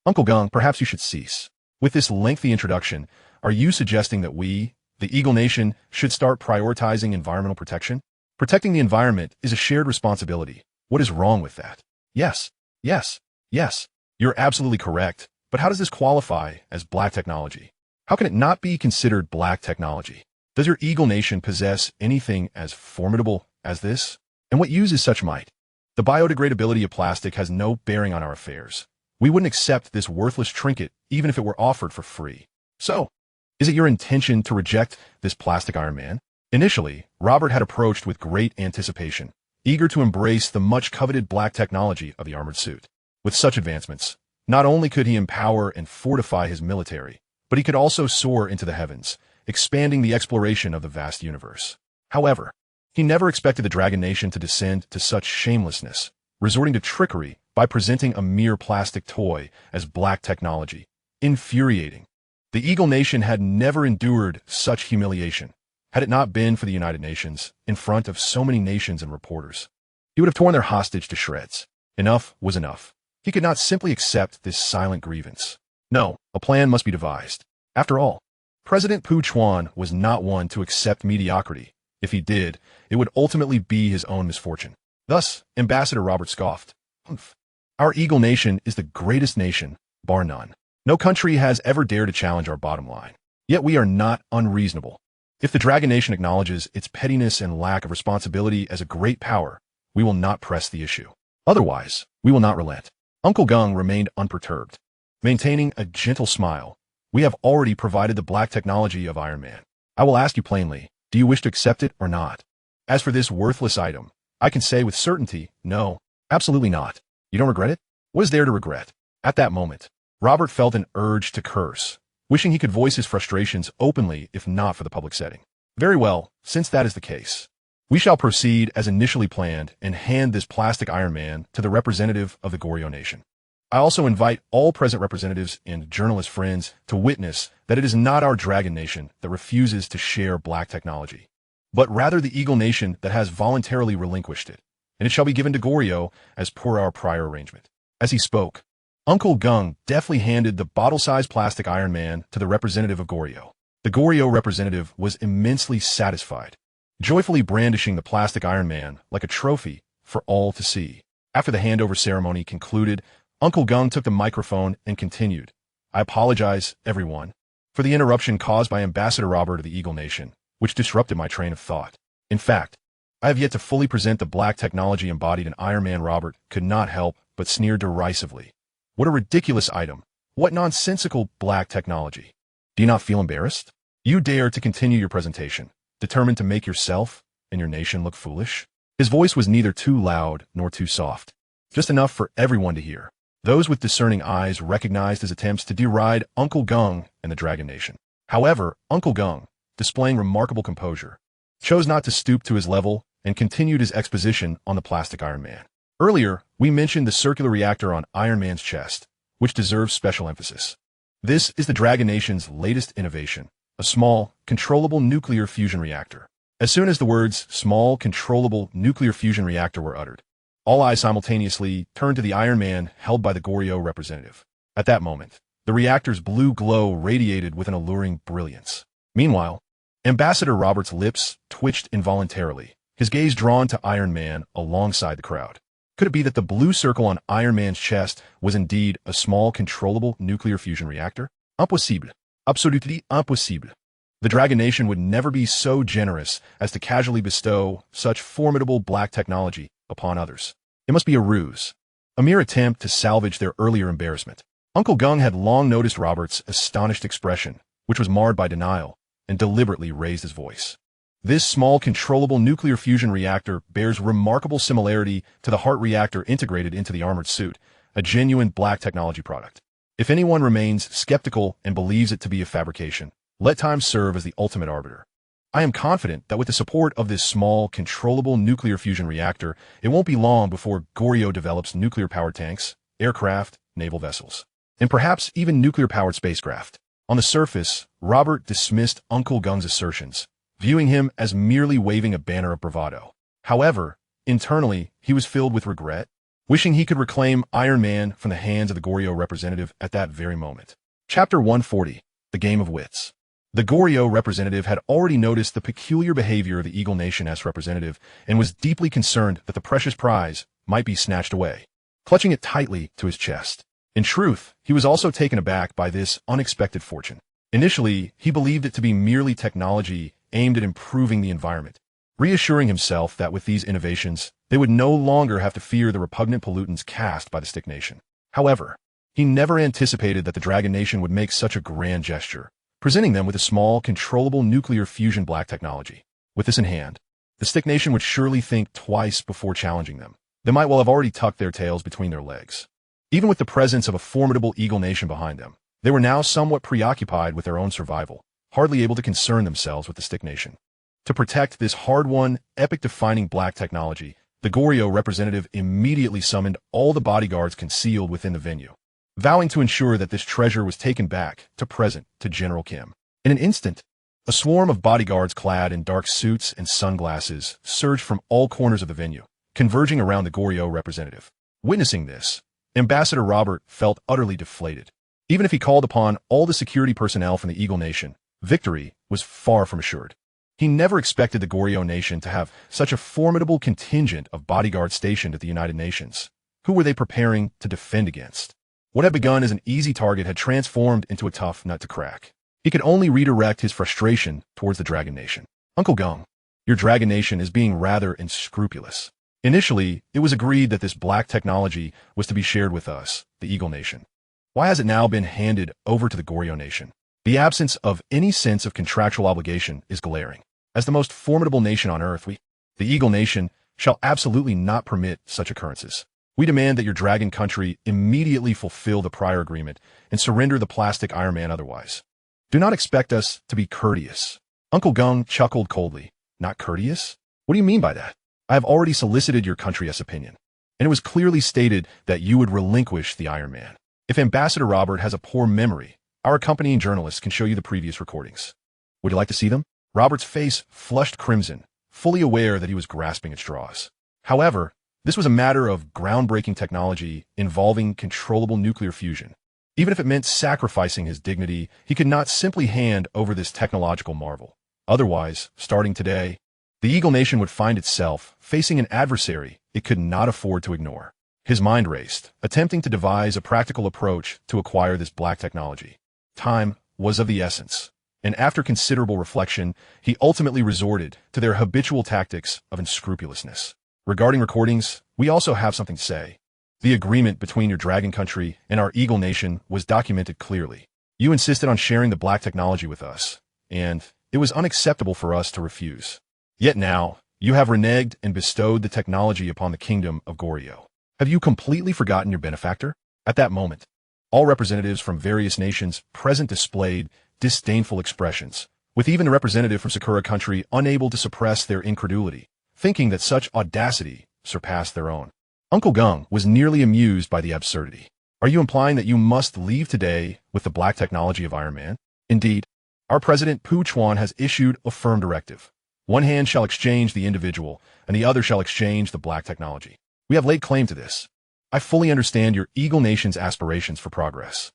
[SPEAKER 1] Uncle Gung, perhaps you should cease. With this lengthy introduction, are you suggesting that we, the Eagle Nation, should start prioritizing environmental protection? Protecting the environment is a shared responsibility. What is wrong with that? Yes, yes, yes. You're absolutely correct. But how does this qualify as black technology? How can it not be considered black technology? Does your Eagle Nation possess anything as formidable as this? And what uses such might? The biodegradability of plastic has no bearing on our affairs. We wouldn't accept this worthless trinket even if it were offered for free. So, is it your intention to reject this plastic Iron Man? Initially, Robert had approached with great anticipation, eager to embrace the much-coveted black technology of the armored suit. With such advancements, not only could he empower and fortify his military, but he could also soar into the heavens, expanding the exploration of the vast universe. However, he never expected the Dragon Nation to descend to such shamelessness, resorting to trickery by presenting a mere plastic toy as black technology. Infuriating. The Eagle Nation had never endured such humiliation, had it not been for the United Nations, in front of so many nations and reporters. He would have torn their hostage to shreds. Enough was enough. He could not simply accept this silent grievance. No, a plan must be devised. After all, President Pu Chuan was not one to accept mediocrity. If he did, it would ultimately be his own misfortune. Thus, Ambassador Robert scoffed. "Humph. Our Eagle Nation is the greatest nation, bar none. No country has ever dared to challenge our bottom line. Yet we are not unreasonable. If the Dragon Nation acknowledges its pettiness and lack of responsibility as a great power, we will not press the issue. Otherwise, we will not relent." Uncle Gung remained unperturbed. Maintaining a gentle smile, "We have already provided the black technology of Iron Man. I will ask you plainly, do you wish to accept it or not? As for this worthless item, I can say with certainty, no, absolutely not. You don't regret it? What is there to regret?" At that moment, Robert felt an urge to curse, wishing he could voice his frustrations openly if not for the public setting. Very well, since that is the case, we shall proceed as initially planned and hand this plastic Iron Man to the representative of the Goryeo Nation. I also invite all present representatives and journalist friends to witness that it is not our Dragon Nation that refuses to share black technology, but rather the Eagle Nation that has voluntarily relinquished it, and it shall be given to Goryeo as per our prior arrangement. As he spoke, Uncle Gung deftly handed the bottle-sized plastic Iron Man to the representative of Goryeo. The Goryeo representative was immensely satisfied, joyfully brandishing the plastic Iron Man like a trophy for all to see. After the handover ceremony concluded, Uncle Gung took the microphone and continued, "I apologize, everyone, for the interruption caused by Ambassador Robert of the Eagle Nation, which disrupted my train of thought. In fact, I have yet to fully present the black technology embodied in Iron Man. Robert could not help but sneer derisively. What a ridiculous item. What nonsensical black technology. Do you not feel embarrassed? You dare to continue your presentation, determined to make yourself and your nation look foolish?" His voice was neither too loud nor too soft, just enough for everyone to hear. Those with discerning eyes recognized his attempts to deride Uncle Gung and the Dragon Nation. However, Uncle Gung, displaying remarkable composure, chose not to stoop to his level and continued his exposition on the plastic Iron Man. Earlier, we mentioned the circular reactor on Iron Man's chest, which deserves special emphasis. This is the Dragon Nation's latest innovation, a small, controllable nuclear fusion reactor. As soon as the words small, controllable nuclear fusion reactor were uttered, all eyes simultaneously turned to the Iron Man held by the Goryeo representative. At that moment, the reactor's blue glow radiated with an alluring brilliance. Meanwhile, Ambassador Robert's lips twitched involuntarily, his gaze drawn to Iron Man alongside the crowd. Could it be that the blue circle on Iron Man's chest was indeed a small, controllable nuclear fusion reactor? Impossible. Absolutely impossible. The Dragon Nation would never be so generous as to casually bestow such formidable black technology upon others. It must be a ruse, a mere attempt to salvage their earlier embarrassment. Uncle Gung had long noticed Robert's astonished expression, which was marred by denial, and deliberately raised his voice. This small, controllable nuclear fusion reactor bears remarkable similarity to the heart reactor integrated into the armored suit, a genuine black technology product. If anyone remains skeptical and believes it to be a fabrication, let time serve as the ultimate arbiter. I am confident that with the support of this small, controllable nuclear fusion reactor, it won't be long before Goryo develops nuclear-powered tanks, aircraft, naval vessels, and perhaps even nuclear-powered spacecraft. On the surface, Robert dismissed Uncle Gung's assertions, viewing him as merely waving a banner of bravado. However, internally, he was filled with regret, wishing he could reclaim Iron Man from the hands of the Goryo representative at that very moment. Chapter 140, The Game of Wits. The Goryo representative had already noticed the peculiar behavior of the Eagle Nation's representative and was deeply concerned that the precious prize might be snatched away, clutching it tightly to his chest. In truth, he was also taken aback by this unexpected fortune. Initially, he believed it to be merely technology aimed at improving the environment, reassuring himself that with these innovations, they would no longer have to fear the repugnant pollutants cast by the Stick Nation. However, he never anticipated that the Dragon Nation would make such a grand gesture, presenting them with a small, controllable nuclear fusion black technology. With this in hand, the Stick Nation would surely think twice before challenging them. They might well have already tucked their tails between their legs. Even with the presence of a formidable Eagle Nation behind them, they were now somewhat preoccupied with their own survival, hardly able to concern themselves with the Stick Nation. To protect this hard-won, epic-defining black technology, the Goryo representative immediately summoned all the bodyguards concealed within the venue, vowing to ensure that this treasure was taken back to General Kim. In an instant, a swarm of bodyguards clad in dark suits and sunglasses surged from all corners of the venue, converging around the Goryo representative. Witnessing this, Ambassador Robert felt utterly deflated. Even if he called upon all the security personnel from the Eagle Nation, victory was far from assured. He never expected the Goryo Nation to have such a formidable contingent of bodyguards stationed at the United Nations. Who were they preparing to defend against? What had begun as an easy target had transformed into a tough nut to crack. He could only redirect his frustration towards the Dragon Nation. Uncle Gung, your Dragon Nation is being rather unscrupulous. Initially, it was agreed that this black technology was to be shared with us, the Eagle Nation. Why has it now been handed over to the Goryo Nation? The absence of any sense of contractual obligation is glaring. As the most formidable nation on Earth, the Eagle Nation, shall absolutely not permit such occurrences. We demand that your dragon country immediately fulfill the prior agreement and surrender the plastic Iron Man otherwise. Do not expect us to be courteous. Uncle Gung chuckled coldly. Not courteous? What do you mean by that? I have already solicited your country's opinion, and it was clearly stated that you would relinquish the Iron Man. If Ambassador Robert has a poor memory, our accompanying journalists can show you the previous recordings. Would you like to see them? Robert's face flushed crimson, fully aware that he was grasping at straws. However, this was a matter of groundbreaking technology involving controllable nuclear fusion. Even if it meant sacrificing his dignity, he could not simply hand over this technological marvel. Otherwise, starting today, the Eagle Nation would find itself facing an adversary it could not afford to ignore. His mind raced, attempting to devise a practical approach to acquire this black technology. Time was of the essence, and after considerable reflection, he ultimately resorted to their habitual tactics of unscrupulousness. Regarding recordings, we also have something to say. The agreement between your Dragon Country and our Eagle Nation was documented clearly. You insisted on sharing the black technology with us, and it was unacceptable for us to refuse. Yet now, you have reneged and bestowed the technology upon the kingdom of Goryo. Have you completely forgotten your benefactor? At that moment, all representatives from various nations present displayed disdainful expressions, with even a representative from Sakura Country unable to suppress their incredulity, thinking that such audacity surpassed their own. Uncle Gung was nearly amused by the absurdity. Are you implying that you must leave today with the black technology of Iron Man? Indeed, our President Pu Chuan has issued a firm directive. One hand shall exchange the individual, and the other shall exchange the black technology. We have laid claim to this. I fully understand your Eagle Nation's aspirations for progress.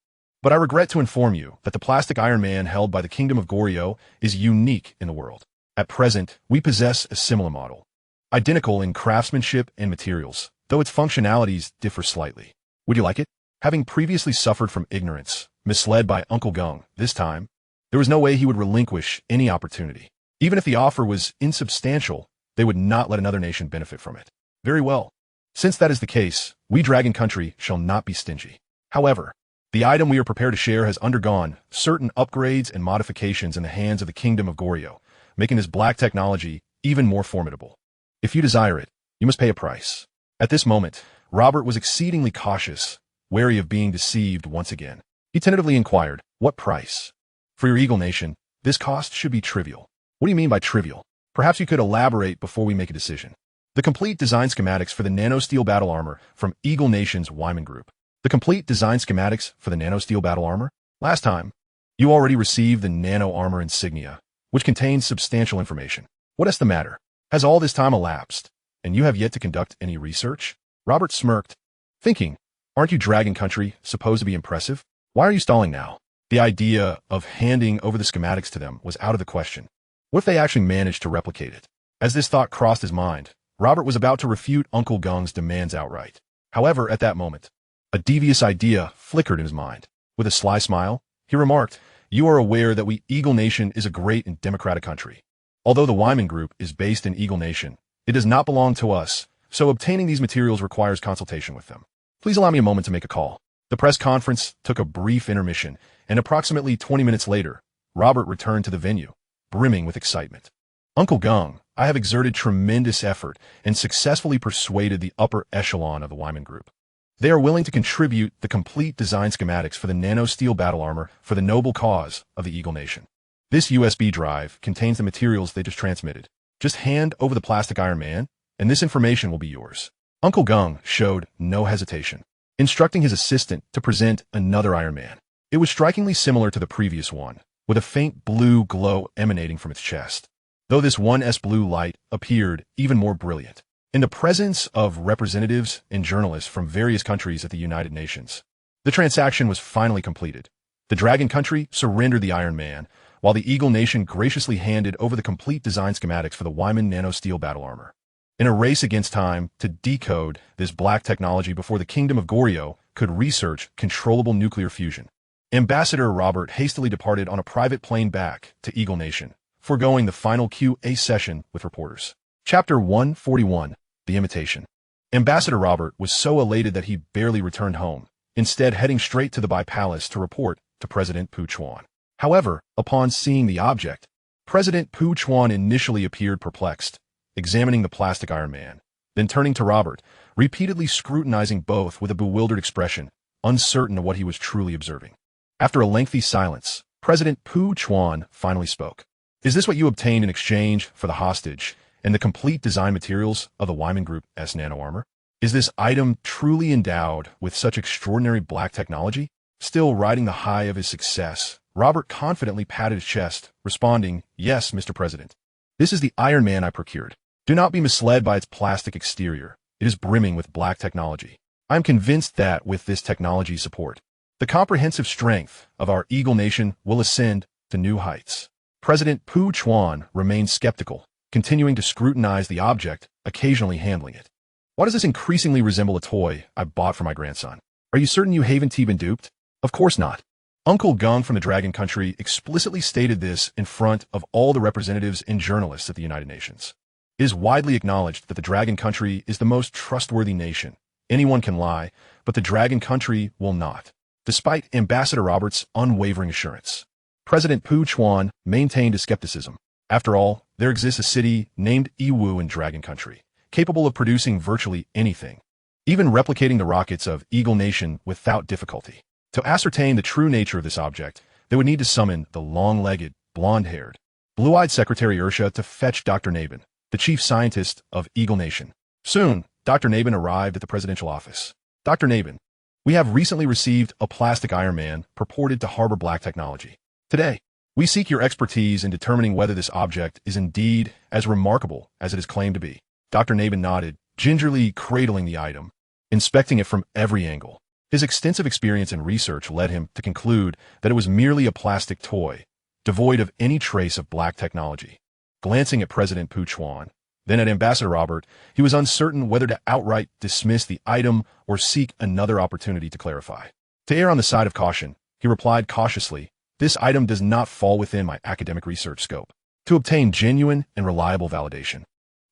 [SPEAKER 1] But I regret to inform you that the plastic Iron Man held by the Kingdom of Goryeo is unique in the world. At present, we possess a similar model, identical in craftsmanship and materials, though its functionalities differ slightly. Would you like it? Having previously suffered from ignorance, misled by Uncle Gung, this time, there was no way he would relinquish any opportunity. Even if the offer was insubstantial, they would not let another nation benefit from it. Very well. Since that is the case, we Dragon Country shall not be stingy. However, the item we are prepared to share has undergone certain upgrades and modifications in the hands of the Kingdom of Goryeo, making this black technology even more formidable. If you desire it, you must pay a price. At this moment, Robert was exceedingly cautious, wary of being deceived once again. He tentatively inquired, "What price?" "For your Eagle Nation, this cost should be trivial." "What do you mean by trivial? Perhaps you could elaborate before we make a decision." "The complete design schematics for the nanosteel battle armor from Eagle Nation's Wyman Group." "The complete design schematics for the nanosteel battle armor?" "Last time, you already received the nano armor insignia, which contains substantial information. What is the matter? Has all this time elapsed, and you have yet to conduct any research?" Robert smirked, thinking, "Aren't you Dragon Country supposed to be impressive? Why are you stalling now?" The idea of handing over the schematics to them was out of the question. What if they actually managed to replicate it? As this thought crossed his mind, Robert was about to refute Uncle Gung's demands outright. However, at that moment, a devious idea flickered in his mind. With a sly smile, he remarked, "You are aware that we Eagle Nation is a great and democratic country. Although the Wyman Group is based in Eagle Nation, it does not belong to us, so obtaining these materials requires consultation with them. Please allow me a moment to make a call." The press conference took a brief intermission, and approximately 20 minutes later, Robert returned to the venue, brimming with excitement. "Uncle Gung, I have exerted tremendous effort and successfully persuaded the upper echelon of the Wyman Group. They are willing to contribute the complete design schematics for the nanosteel battle armor for the noble cause of the Eagle Nation. This USB drive contains the materials they just transmitted. Just hand over the plastic Iron Man, and this information will be yours." Uncle Gung showed no hesitation, instructing his assistant to present another Iron Man. It was strikingly similar to the previous one, with a faint blue glow emanating from its chest, though this 1S blue light appeared even more brilliant. In the presence of representatives and journalists from various countries at the United Nations, the transaction was finally completed. The Dragon Country surrendered the Iron Man, while the Eagle Nation graciously handed over the complete design schematics for the Wyman nanosteel battle armor. In a race against time to decode this black technology before the Kingdom of Goryeo could research controllable nuclear fusion, Ambassador Robert hastily departed on a private plane back to Eagle Nation, foregoing the final Q&A session with reporters. Chapter 141, The Imitation. Ambassador Robert was so elated that he barely returned home, instead heading straight to the Bai Palace to report to President Pu Chuan. However, upon seeing the object, President Pu Chuan initially appeared perplexed, examining the plastic Iron Man, then turning to Robert, repeatedly scrutinizing both with a bewildered expression, uncertain of what he was truly observing. After a lengthy silence, President Pu Chuan finally spoke. "Is this what you obtained in exchange for the hostage and the complete design materials of the Wyman Group's nano armor? Is this item truly endowed with such extraordinary black technology?" Still riding the high of his success, Robert confidently patted his chest, responding, "Yes, Mr. President. This is the Iron Man I procured. Do not be misled by its plastic exterior. It is brimming with black technology. I am convinced that with this technology support, the comprehensive strength of our Eagle Nation will ascend to new heights." President Pu Chuan remained skeptical, continuing to scrutinize the object, occasionally handling it. "Why does this increasingly resemble a toy I bought for my grandson? Are you certain you haven't been duped?" "Of course not." Uncle Gung from the Dragon Country explicitly stated this in front of all the representatives and journalists at the United Nations. It is widely acknowledged that the Dragon Country is the most trustworthy nation. Anyone can lie, but the Dragon Country will not. Despite Ambassador Robert's unwavering assurance, President Pu Chuan maintained his skepticism. After all, there exists a city named Iwu in Dragon Country, capable of producing virtually anything, even replicating the rockets of Eagle Nation without difficulty. To ascertain the true nature of this object, they would need to summon the long-legged, blonde-haired, blue-eyed Secretary Ursha to fetch Dr. Nabin, the chief scientist of Eagle Nation. Soon, Dr. Nabin arrived at the presidential office. "Dr. Nabin, we have recently received a plastic Iron Man purported to harbor black technology. Today, we seek your expertise in determining whether this object is indeed as remarkable as it is claimed to be." Dr. Nabin nodded, gingerly cradling the item, inspecting it from every angle. His extensive experience in research led him to conclude that it was merely a plastic toy, devoid of any trace of black technology. Glancing at President Puchuan, then at Ambassador Robert, he was uncertain whether to outright dismiss the item or seek another opportunity to clarify. To err on the side of caution, he replied cautiously, "This item does not fall within my academic research scope. To obtain genuine and reliable validation,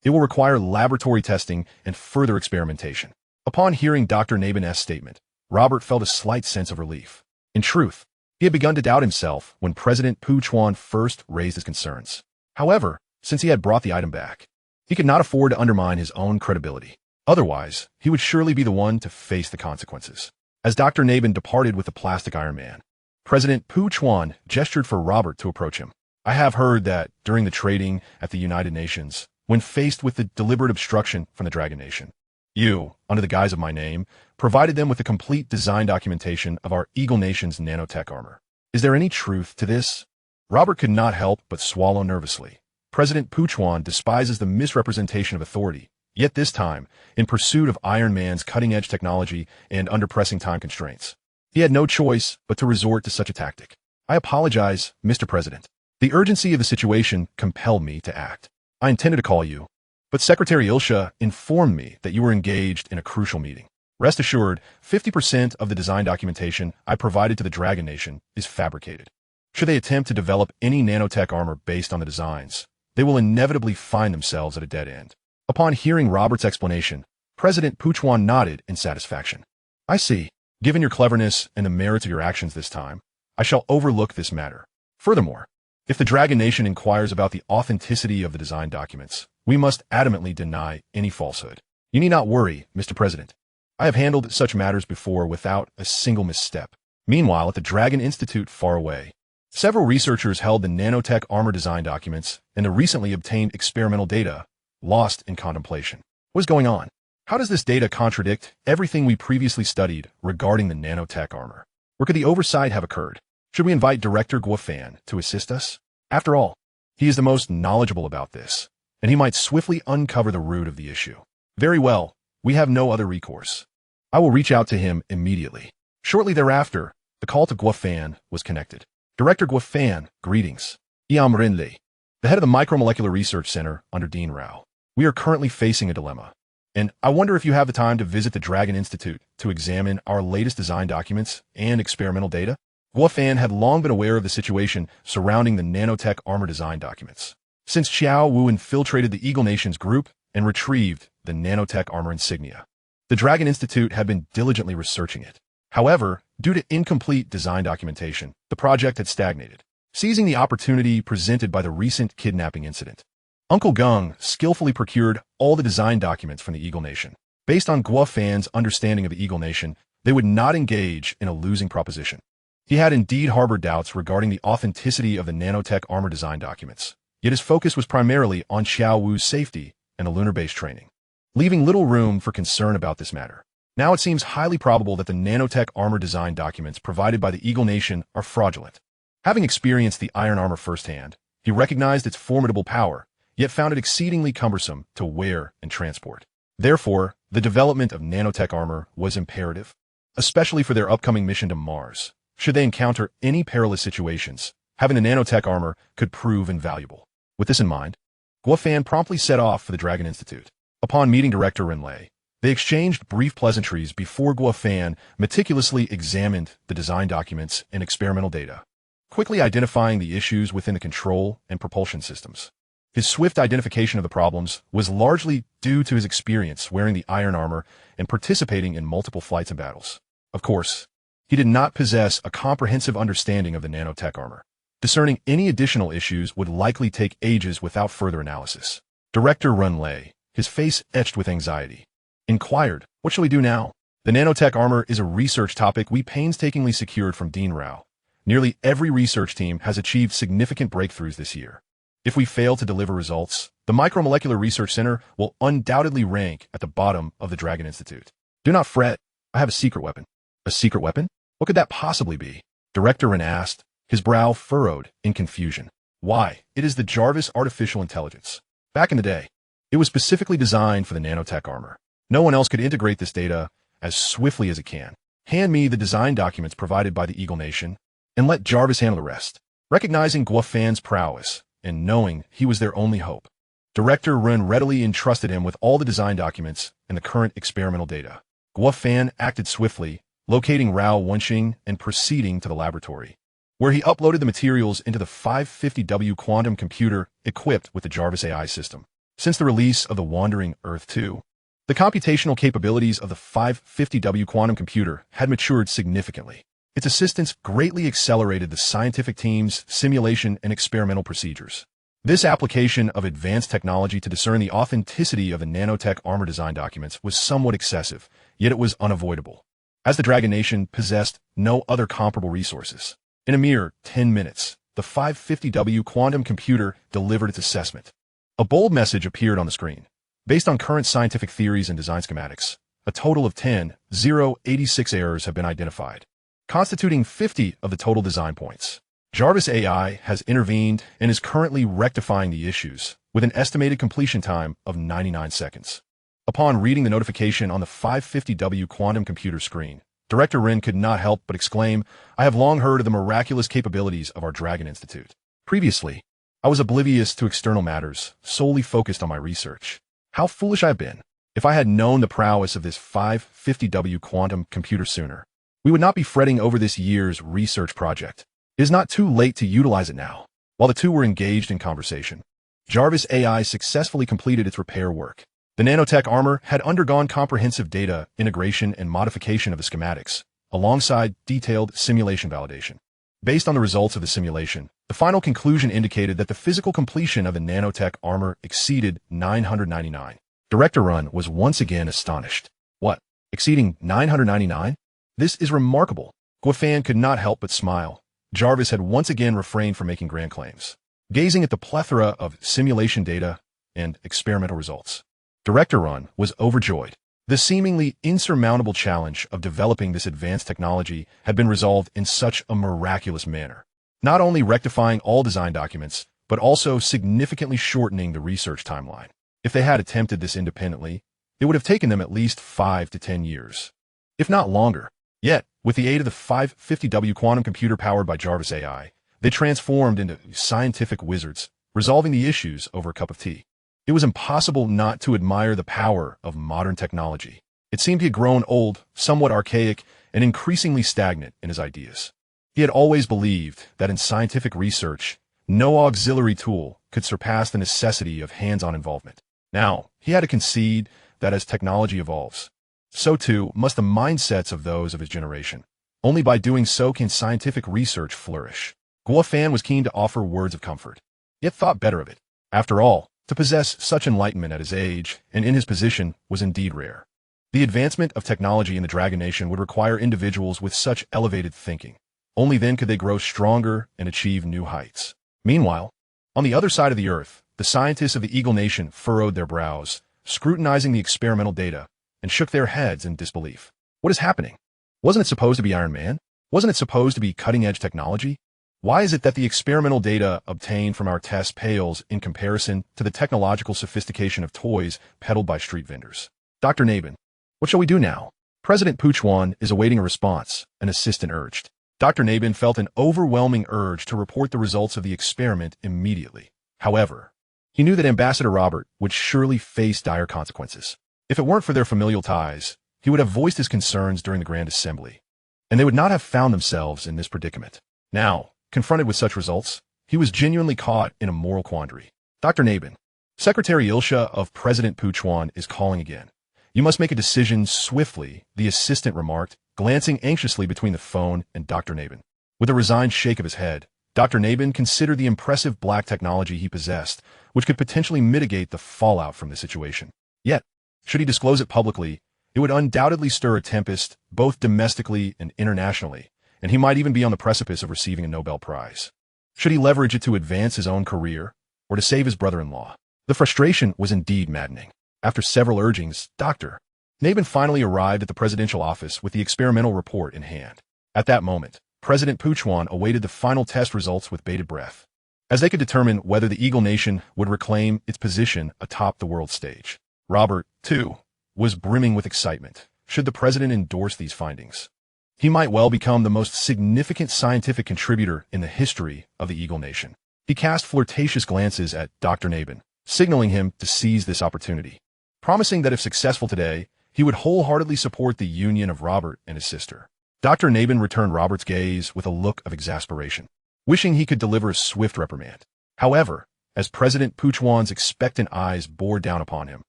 [SPEAKER 1] it will require laboratory testing and further experimentation." Upon hearing Dr. Nabin's statement, Robert felt a slight sense of relief. In truth, he had begun to doubt himself when President Puchuan first raised his concerns. However, since he had brought the item back, he could not afford to undermine his own credibility. Otherwise, he would surely be the one to face the consequences. As Dr. Nabin departed with the plastic Iron Man, President Puchuan gestured for Robert to approach him. "I have heard that during the trading at the United Nations, when faced with the deliberate obstruction from the Dragon Nation, you, under the guise of my name, provided them with the complete design documentation of our Eagle Nation's nanotech armor. Is there any truth to this?" Robert could not help but swallow nervously. President Puchuan despises the misrepresentation of authority, yet this time, in pursuit of Iron Man's cutting-edge technology and under pressing time constraints. He had no choice but to resort to such a tactic. "I apologize, Mr. President. The urgency of the situation compelled me to act. I intended to call you, but Secretary Ilsha informed me that you were engaged in a crucial meeting. Rest assured, 50% of the design documentation I provided to the Dragon Nation is fabricated. Should they attempt to develop any nanotech armor based on the designs, they will inevitably find themselves at a dead end." Upon hearing Robert's explanation, President Puchuan nodded in satisfaction. "I see. Given your cleverness and the merits of your actions this time, I shall overlook this matter. Furthermore, if the Dragon Nation inquires about the authenticity of the design documents, we must adamantly deny any falsehood. You need not worry, Mr. President. I have handled such matters before without a single misstep." Meanwhile, at the Dragon Institute far away, several researchers held the nanotech armor design documents and the recently obtained experimental data lost in contemplation. What is going on? How does this data contradict everything we previously studied regarding the nanotech armor? Where could the oversight have occurred? Should we invite Director Guofan to assist us? After all, he is the most knowledgeable about this, and he might swiftly uncover the root of the issue. Very well, we have no other recourse. I will reach out to him immediately. Shortly thereafter, the call to Guofan was connected. "Director Guofan, greetings. Iam Rinli, the head of the Micromolecular Research Center under Dean Rao. We are currently facing a dilemma, and I wonder if you have the time to visit the Dragon Institute to examine our latest design documents and experimental data." Guofan had long been aware of the situation surrounding the nanotech armor design documents, since Xiao Wu infiltrated the Eagle Nation's group and retrieved the nanotech armor insignia. The Dragon Institute had been diligently researching it. However, due to incomplete design documentation, the project had stagnated. Seizing the opportunity presented by the recent kidnapping incident, Uncle Gung skillfully procured all the design documents from the Eagle Nation. Based on Guofan's understanding of the Eagle Nation, they would not engage in a losing proposition. He had indeed harbored doubts regarding the authenticity of the nanotech armor design documents, yet his focus was primarily on Xiao Wu's safety and the lunar base training, leaving little room for concern about this matter. Now it seems highly probable that the nanotech armor design documents provided by the Eagle Nation are fraudulent. Having experienced the iron armor firsthand, he recognized its formidable power, yet found it exceedingly cumbersome to wear and transport. Therefore, the development of nanotech armor was imperative, especially for their upcoming mission to Mars. Should they encounter any perilous situations, having the nanotech armor could prove invaluable. With this in mind, Guofan promptly set off for the Dragon Institute. Upon meeting Director Renlei, they exchanged brief pleasantries before Guofan meticulously examined the design documents and experimental data, quickly identifying the issues within the control and propulsion systems. His swift identification of the problems was largely due to his experience wearing the iron armor and participating in multiple flights and battles. Of course, he did not possess a comprehensive understanding of the nanotech armor. Discerning any additional issues would likely take ages without further analysis. Director Renlei, his face etched with anxiety, inquired, "What shall we do now? The nanotech armor is a research topic we painstakingly secured from Dean Rao. Nearly every research team has achieved significant breakthroughs this year. If we fail to deliver results, the Micromolecular Research Center will undoubtedly rank at the bottom of the Dragon Institute. Do not fret, I have a secret weapon." "A secret weapon? What could that possibly be?" Director Ren asked, his brow furrowed in confusion. "Why, it is the Jarvis artificial intelligence. Back in the day, it was specifically designed for the nanotech armor. No one else could integrate this data as swiftly as it can. Hand me the design documents provided by the Eagle Nation, and let Jarvis handle the rest. Recognizing Guafan's prowess, and knowing he was their only hope, Director Ren readily entrusted him with all the design documents and the current experimental data. Guafan acted swiftly, locating Rao Wenxing and proceeding to the laboratory, where he uploaded the materials into the 550W quantum computer equipped with the Jarvis AI system. Since the release of the Wandering Earth 2, the computational capabilities of the 550W quantum computer had matured significantly. Its assistance greatly accelerated the scientific team's simulation and experimental procedures. This application of advanced technology to discern the authenticity of the nanotech armor design documents was somewhat excessive, yet it was unavoidable, as the Dragon Nation possessed no other comparable resources. In a mere 10 minutes, the 550W quantum computer delivered its assessment. A bold message appeared on the screen. Based on current scientific theories and design schematics, a total of 10,086 errors have been identified, constituting 50 of the total design points. Jarvis AI has intervened and is currently rectifying the issues, with an estimated completion time of 99 seconds. Upon reading the notification on the 550W quantum computer screen, Director Ren could not help but exclaim, "I have long heard of the miraculous capabilities of our Dragon Institute. Previously, I was oblivious to external matters, solely focused on my research. How foolish I have been. If I had known the prowess of this 550W quantum computer sooner, we would not be fretting over this year's research project. It is not too late to utilize it now." While the two were engaged in conversation, Jarvis AI successfully completed its repair work. The nanotech armor had undergone comprehensive data integration and modification of the schematics, alongside detailed simulation validation. Based on the results of the simulation, the final conclusion indicated that the physical completion of the nanotech armor exceeded 999. Director Run was once again astonished. What? Exceeding 999? This is remarkable. Guafan could not help but smile. Jarvis had once again refrained from making grand claims. Gazing at the plethora of simulation data and experimental results, Director Run was overjoyed. The seemingly insurmountable challenge of developing this advanced technology had been resolved in such a miraculous manner, not only rectifying all design documents, but also significantly shortening the research timeline. If they had attempted this independently, it would have taken them at least 5 to 10 years, if not longer. Yet, with the aid of the 550W quantum computer powered by Jarvis AI, they transformed into scientific wizards, resolving the issues over a cup of tea. It was impossible not to admire the power of modern technology. It seemed he had grown old, somewhat archaic, and increasingly stagnant in his ideas. He had always believed that in scientific research, no auxiliary tool could surpass the necessity of hands-on involvement. Now, he had to concede that as technology evolves, so too must the mindsets of those of his generation. Only by doing so can scientific research flourish. Guafan was keen to offer words of comfort, yet thought better of it. After all, to possess such enlightenment at his age and in his position was indeed rare. The advancement of technology in the Dragon Nation would require individuals with such elevated thinking. Only then could they grow stronger and achieve new heights. Meanwhile, on the other side of the Earth, the scientists of the Eagle Nation furrowed their brows, scrutinizing the experimental data, and shook their heads in disbelief. What is happening? Wasn't it supposed to be Iron Man? Wasn't it supposed to be cutting-edge technology? Why is it that the experimental data obtained from our tests pales in comparison to the technological sophistication of toys peddled by street vendors? Dr. Nabin, what shall we do now? President Puchuan is awaiting a response, an assistant urged. Dr. Nabin felt an overwhelming urge to report the results of the experiment immediately. However, he knew that Ambassador Robert would surely face dire consequences. If it weren't for their familial ties, he would have voiced his concerns during the Grand Assembly, and they would not have found themselves in this predicament. Now, confronted with such results, he was genuinely caught in a moral quandary. Dr. Nabin, Secretary Ilsha of President Puchuan is calling again. You must make a decision swiftly, the assistant remarked, glancing anxiously between the phone and Dr. Nabin. With a resigned shake of his head, Dr. Nabin considered the impressive black technology he possessed, which could potentially mitigate the fallout from the situation. Yet, should he disclose it publicly, it would undoubtedly stir a tempest, both domestically and internationally, and he might even be on the precipice of receiving a Nobel Prize. Should he leverage it to advance his own career, or to save his brother-in-law? The frustration was indeed maddening. After several urgings, Dr. Nabin finally arrived at the presidential office with the experimental report in hand. At that moment, President Puchuan awaited the final test results with bated breath, as they could determine whether the Eagle Nation would reclaim its position atop the world stage. Robert, too, was brimming with excitement. Should the president endorse these findings? He might well become the most significant scientific contributor in the history of the Eagle Nation. He cast flirtatious glances at Dr. Nabin, signaling him to seize this opportunity, promising that if successful today, he would wholeheartedly support the union of Robert and his sister. Dr. Nabin returned Robert's gaze with a look of exasperation, wishing he could deliver a swift reprimand. However, as President Puchwan's expectant eyes bore down upon him,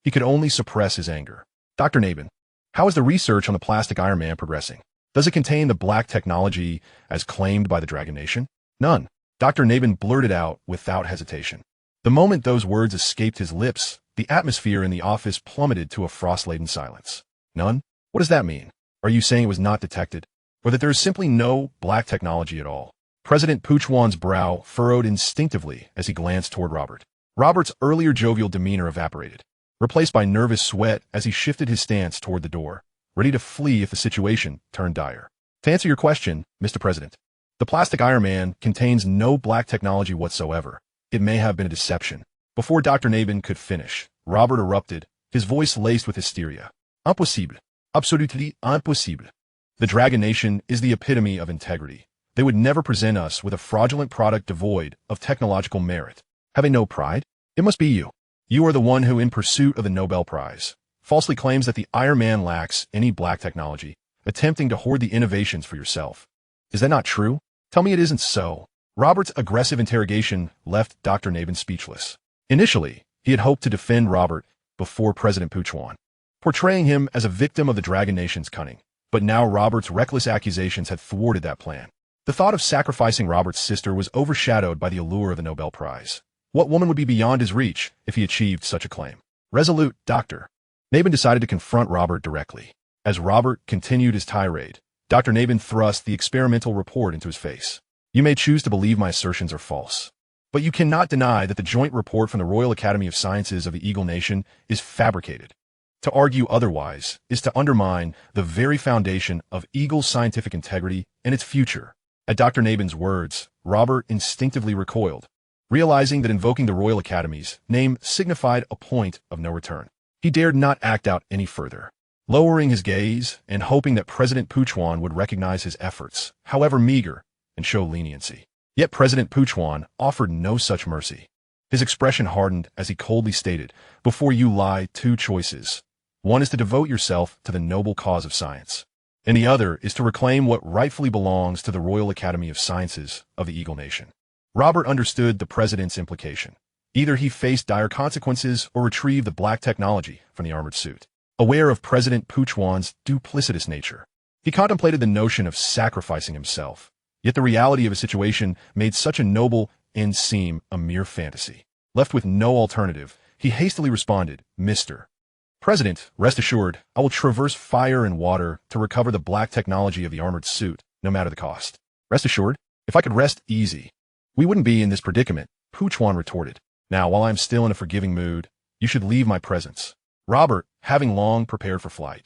[SPEAKER 1] he could only suppress his anger. Dr. Nabin, how is the research on the plastic Iron Man progressing? Does it contain the black technology as claimed by the Dragon Nation? None. Dr. Nabin blurted out without hesitation. The moment those words escaped his lips, the atmosphere in the office plummeted to a frost-laden silence. None? What does that mean? Are you saying it was not detected? Or that there is simply no black technology at all? President Puchwan's brow furrowed instinctively as he glanced toward Robert. Robert's earlier jovial demeanor evaporated, replaced by nervous sweat as he shifted his stance toward the door, ready to flee if the situation turned dire. To answer your question, Mr. President, the plastic Iron Man contains no black technology whatsoever. It may have been a deception. Before Dr. Nabin could finish, Robert erupted, his voice laced with hysteria. Impossible. Absolutely impossible. The Dragon Nation is the epitome of integrity. They would never present us with a fraudulent product devoid of technological merit. Having no pride? It must be you. You are the one who, in pursuit of the Nobel Prize, falsely claims that the Iron Man lacks any black technology, attempting to hoard the innovations for yourself. Is that not true? Tell me it isn't so. Robert's aggressive interrogation left Dr. Nabin speechless. Initially, he had hoped to defend Robert before President Puchwan, portraying him as a victim of the Dragon Nation's cunning. But now Robert's reckless accusations had thwarted that plan. The thought of sacrificing Robert's sister was overshadowed by the allure of the Nobel Prize. What woman would be beyond his reach if he achieved such a claim? Resolute, Dr. Nabin decided to confront Robert directly. As Robert continued his tirade, Dr. Nabin thrust the experimental report into his face. You may choose to believe my assertions are false, but you cannot deny that the joint report from the Royal Academy of Sciences of the Eagle Nation is fabricated. To argue otherwise is to undermine the very foundation of Eagle's scientific integrity and its future. At Dr. Nabin's words, Robert instinctively recoiled, realizing that invoking the Royal Academy's name signified a point of no return. He dared not act out any further, lowering his gaze and hoping that President Puchwan would recognize his efforts, however meager, and show leniency. Yet President Puchwan offered no such mercy. His expression hardened as he coldly stated, "Before you lie, two choices. One is to devote yourself to the noble cause of science, and the other is to reclaim what rightfully belongs to the Royal Academy of Sciences of the Eagle Nation." Robert understood the president's implication. Either he faced dire consequences or retrieved the black technology from the armored suit. Aware of President Puchwan's duplicitous nature, he contemplated the notion of sacrificing himself. Yet the reality of his situation made such a noble end seem a mere fantasy. Left with no alternative, he hastily responded, "Mr. President, rest assured, I will traverse fire and water to recover the black technology of the armored suit, no matter the cost." Rest assured? If I could rest easy, we wouldn't be in this predicament, Puchwan retorted. Now, while I'm still in a forgiving mood, you should leave my presence. Robert, having long prepared for flight,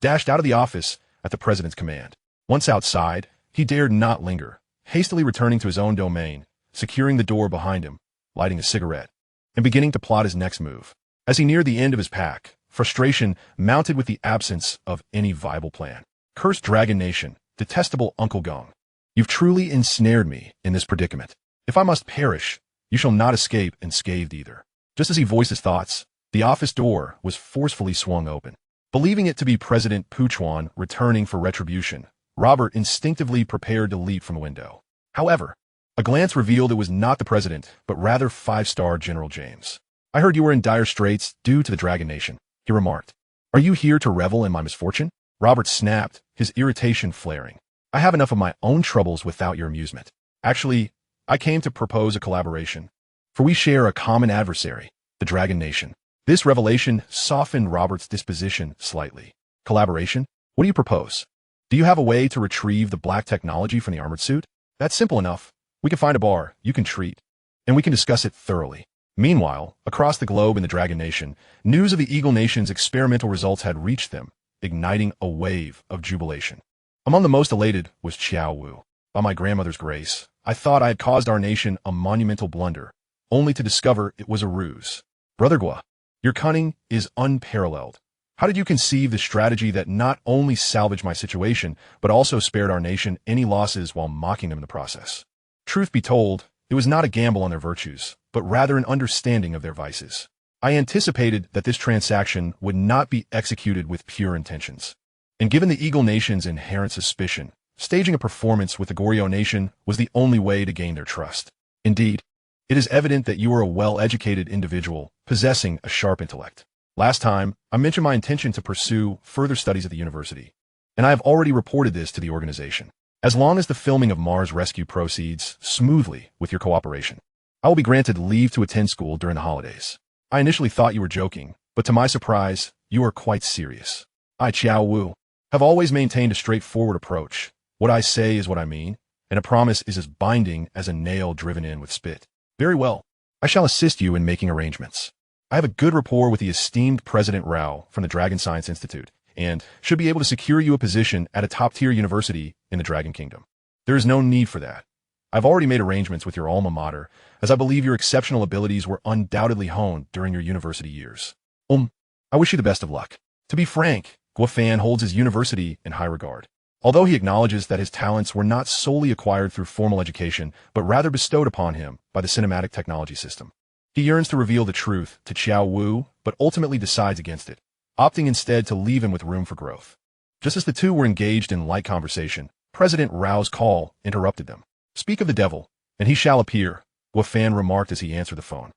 [SPEAKER 1] dashed out of the office at the president's command. Once outside, he dared not linger, hastily returning to his own domain, securing the door behind him, lighting a cigarette, and beginning to plot his next move. As he neared the end of his pack, frustration mounted with the absence of any viable plan. Cursed Dragon Nation, detestable Uncle Gong, you've truly ensnared me in this predicament. If I must perish, you shall not escape unscathed either. Just as he voiced his thoughts, the office door was forcefully swung open. Believing it to be President Puchwan returning for retribution, Robert instinctively prepared to leap from a window. However, a glance revealed it was not the president, but rather five-star General James. "I heard you were in dire straits due to the Dragon Nation," he remarked. "Are you here to revel in my misfortune?" Robert snapped, his irritation flaring. "I have enough of my own troubles without your amusement. Actually, I came to propose a collaboration, for we share a common adversary, the Dragon Nation." This revelation softened Robert's disposition slightly. "Collaboration? What do you propose? Do you have a way to retrieve the black technology from the armored suit? That's simple enough. We can find a bar, you can treat, and we can discuss it thoroughly." Meanwhile, across the globe in the Dragon Nation, news of the Eagle Nation's experimental results had reached them, igniting a wave of jubilation. Among the most elated was Chiao Wu. "By my grandmother's grace, I thought I had caused our nation a monumental blunder, only to discover it was a ruse. Brother Gua, your cunning is unparalleled. How did you conceive the strategy that not only salvaged my situation, but also spared our nation any losses while mocking them in the process? Truth be told, it was not a gamble on their virtues, but rather an understanding of their vices. I anticipated that this transaction would not be executed with pure intentions. And given the Eagle Nation's inherent suspicion, staging a performance with the Goryo Nation was the only way to gain their trust. Indeed, it is evident that you are a well-educated individual, possessing a sharp intellect. Last time, I mentioned my intention to pursue further studies at the university, and I have already reported this to the organization. As long as the filming of Mars Rescue proceeds smoothly with your cooperation, I will be granted leave to attend school during the holidays. I initially thought you were joking, but to my surprise, you are quite serious. I, Chiao Wu, have always maintained a straightforward approach. What I say is what I mean, and a promise is as binding as a nail driven in with spit. Very well. I shall assist you in making arrangements. I have a good rapport with the esteemed President Rao from the Dragon Science Institute, and should be able to secure you a position at a top-tier university in the Dragon Kingdom. There is no need for that. I've already made arrangements with your alma mater, as I believe your exceptional abilities were undoubtedly honed during your university years. I wish you the best of luck. To be frank, Guofan holds his university in high regard. Although he acknowledges that his talents were not solely acquired through formal education, but rather bestowed upon him by the cinematic technology system. He yearns to reveal the truth to Chiao Wu, but ultimately decides against it, opting instead to leave him with room for growth. Just as the two were engaged in light conversation, President Rao's call interrupted them. Speak of the devil, and he shall appear, Guofan remarked as he answered the phone.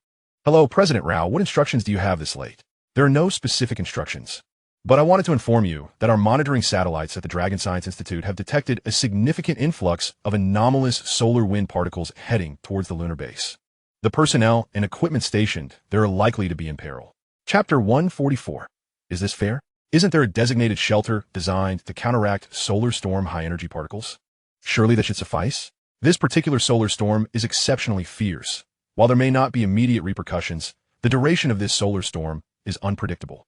[SPEAKER 1] Hello, President Rao, what instructions do you have this late? There are no specific instructions, but I wanted to inform you that our monitoring satellites at the Dragon Science Institute have detected a significant influx of anomalous solar wind particles heading towards the lunar base. The personnel and equipment stationed there are likely to be in peril. Chapter 144. Is this fair? Isn't there a designated shelter designed to counteract solar storm high-energy particles? Surely that should suffice? This particular solar storm is exceptionally fierce. While there may not be immediate repercussions, the duration of this solar storm is unpredictable.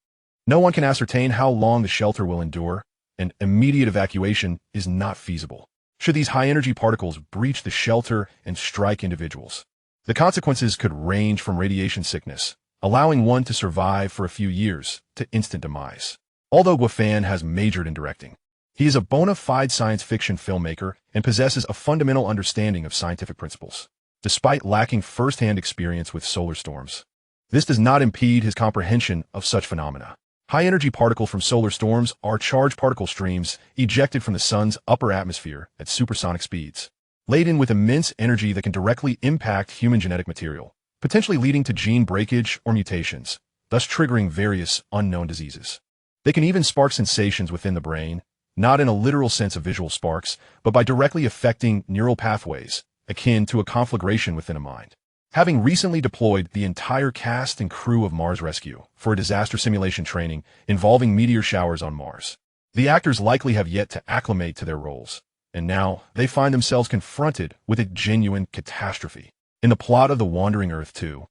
[SPEAKER 1] No one can ascertain how long the shelter will endure, and immediate evacuation is not feasible. Should these high-energy particles breach the shelter and strike individuals, the consequences could range from radiation sickness, allowing one to survive for a few years, to instant demise. Although Guofan has majored in directing, he is a bona fide science fiction filmmaker and possesses a fundamental understanding of scientific principles. Despite lacking first-hand experience with solar storms, this does not impede his comprehension of such phenomena. High-energy particles from solar storms are charged particle streams ejected from the sun's upper atmosphere at supersonic speeds, laden with immense energy that can directly impact human genetic material, potentially leading to gene breakage or mutations, thus triggering various unknown diseases. They can even spark sensations within the brain, not in a literal sense of visual sparks, but by directly affecting neural pathways, akin to a conflagration within a mind. Having recently deployed the entire cast and crew of Mars Rescue for a disaster simulation training involving meteor showers on Mars, the actors likely have yet to acclimate to their roles, and now they find themselves confronted with a genuine catastrophe. In the plot of The Wandering Earth 2,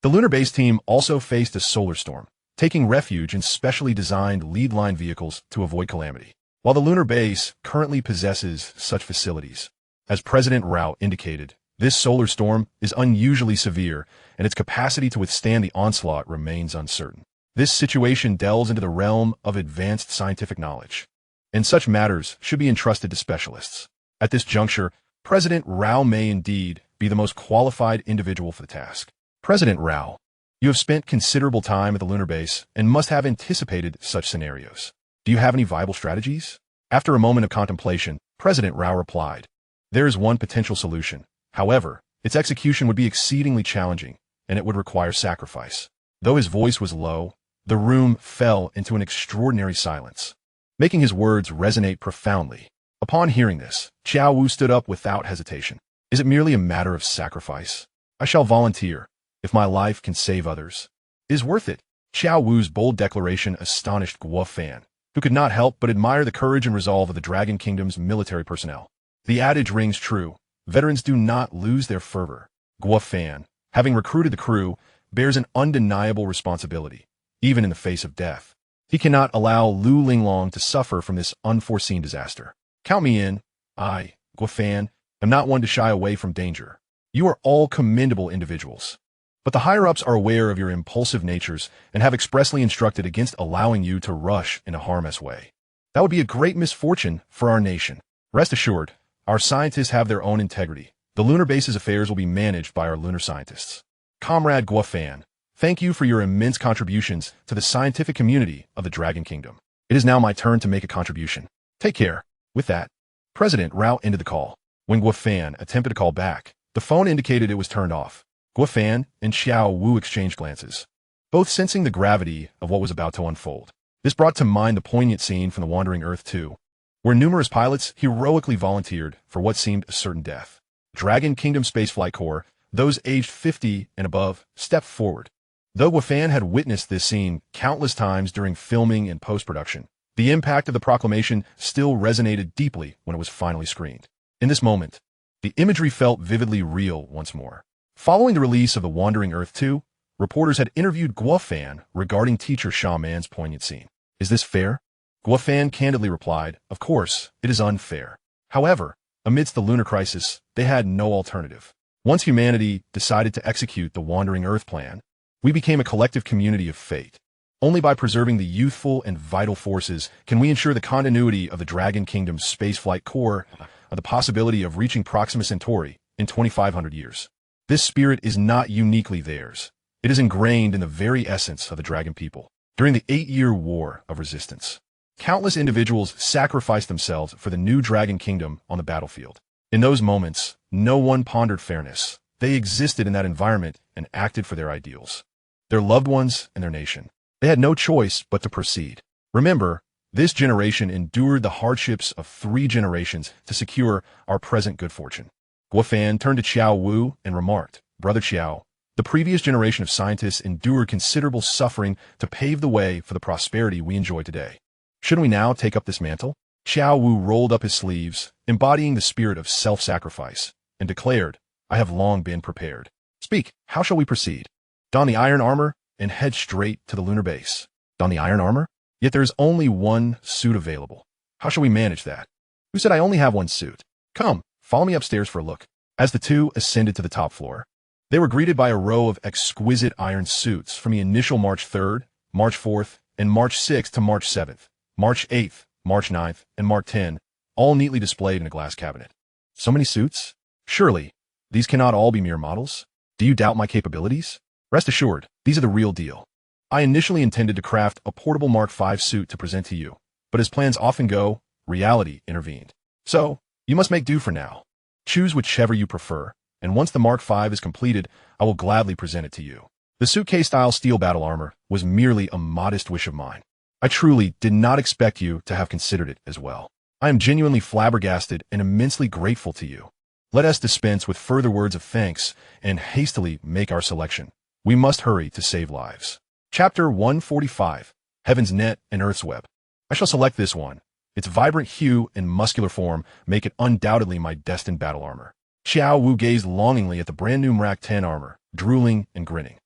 [SPEAKER 1] the lunar base team also faced a solar storm, taking refuge in specially designed lead-line vehicles to avoid calamity. While the lunar base currently possesses such facilities, as President Rao indicated, this solar storm is unusually severe, and its capacity to withstand the onslaught remains uncertain. This situation delves into the realm of advanced scientific knowledge, and such matters should be entrusted to specialists. At this juncture, President Rao may indeed be the most qualified individual for the task. President Rao, you have spent considerable time at the lunar base and must have anticipated such scenarios. Do you have any viable strategies? After a moment of contemplation, President Rao replied, There is one potential solution. However, its execution would be exceedingly challenging, and it would require sacrifice. Though his voice was low, the room fell into an extraordinary silence, making his words resonate profoundly. Upon hearing this, Chiao Wu stood up without hesitation. Is it merely a matter of sacrifice? I shall volunteer, if my life can save others. It is worth it. Chiao Wu's bold declaration astonished Guofan, who could not help but admire the courage and resolve of the Dragon Kingdom's military personnel. The adage rings true. Veterans do not lose their fervor. Guofan, having recruited the crew, bears an undeniable responsibility, even in the face of death. He cannot allow Lu Linglong to suffer from this unforeseen disaster. Count me in. I, Guofan, am not one to shy away from danger. You are all commendable individuals. But the higher-ups are aware of your impulsive natures and have expressly instructed against allowing you to rush in a harmless way. That would be a great misfortune for our nation. Rest assured, our scientists have their own integrity. The lunar base's affairs will be managed by our lunar scientists. Comrade Guofan, thank you for your immense contributions to the scientific community of the Dragon Kingdom. It is now my turn to make a contribution. Take care. With that, President Rao ended the call. When Guofan attempted to call back, the phone indicated it was turned off. Guofan and Xiao Wu exchanged glances, both sensing the gravity of what was about to unfold. This brought to mind the poignant scene from The Wandering Earth 2, where numerous pilots heroically volunteered for what seemed a certain death. Dragon Kingdom Spaceflight Corps, those aged 50 and above, stepped forward. Though Guofan had witnessed this scene countless times during filming and post-production, the impact of the proclamation still resonated deeply when it was finally screened. In this moment, the imagery felt vividly real once more. Following the release of The Wandering Earth 2, reporters had interviewed Guofan regarding teacher Sha Man's poignant scene. Is this fair? Guofan candidly replied, of course, it is unfair. However, amidst the lunar crisis, they had no alternative. Once humanity decided to execute the Wandering Earth plan, we became a collective community of fate. Only by preserving the youthful and vital forces can we ensure the continuity of the Dragon Kingdom's Spaceflight Corps and the possibility of reaching Proxima Centauri in 2,500 years. This spirit is not uniquely theirs. It is ingrained in the very essence of the Dragon people. During the 8-year War of Resistance, countless individuals sacrificed themselves for the new Dragon Kingdom on the battlefield. In those moments, no one pondered fairness. They existed in that environment and acted for their ideals, their loved ones, and their nation. They had no choice but to proceed. Remember, this generation endured the hardships of 3 generations to secure our present good fortune. Guofan turned to Xiao Wu and remarked, Brother Xiao, the previous generation of scientists endured considerable suffering to pave the way for the prosperity we enjoy today. Shouldn't we now take up this mantle? Xiao Wu rolled up his sleeves, embodying the spirit of self-sacrifice, and declared, I have long been prepared. Speak, how shall we proceed? Don the iron armor and head straight to the lunar base. Don the iron armor? Yet there is only one suit available. How shall we manage that? Who said I only have one suit? Come, follow me upstairs for a look. As the two ascended to the top floor, they were greeted by a row of exquisite iron suits from the initial March 3rd, March 4th, and March 6th to March 7th, March 8th, March 9th, and March 10, all neatly displayed in a glass cabinet. So many suits? Surely, these cannot all be mere models? Do you doubt my capabilities? Rest assured, these are the real deal. I initially intended to craft a portable Mark V suit to present to you, but as plans often go, reality intervened. So, you must make do for now. Choose whichever you prefer, and once the Mark V is completed, I will gladly present it to you. The suitcase-style steel battle armor was merely a modest wish of mine. I truly did not expect you to have considered it as well. I am genuinely flabbergasted and immensely grateful to you. Let us dispense with further words of thanks and hastily make our selection. We must hurry to save lives. Chapter 145, Heaven's Net and Earth's Web. I shall select this one. Its vibrant hue and muscular form make it undoubtedly my destined battle armor. Xiao Wu gazed longingly at the brand new Mrak 10 armor, drooling and grinning.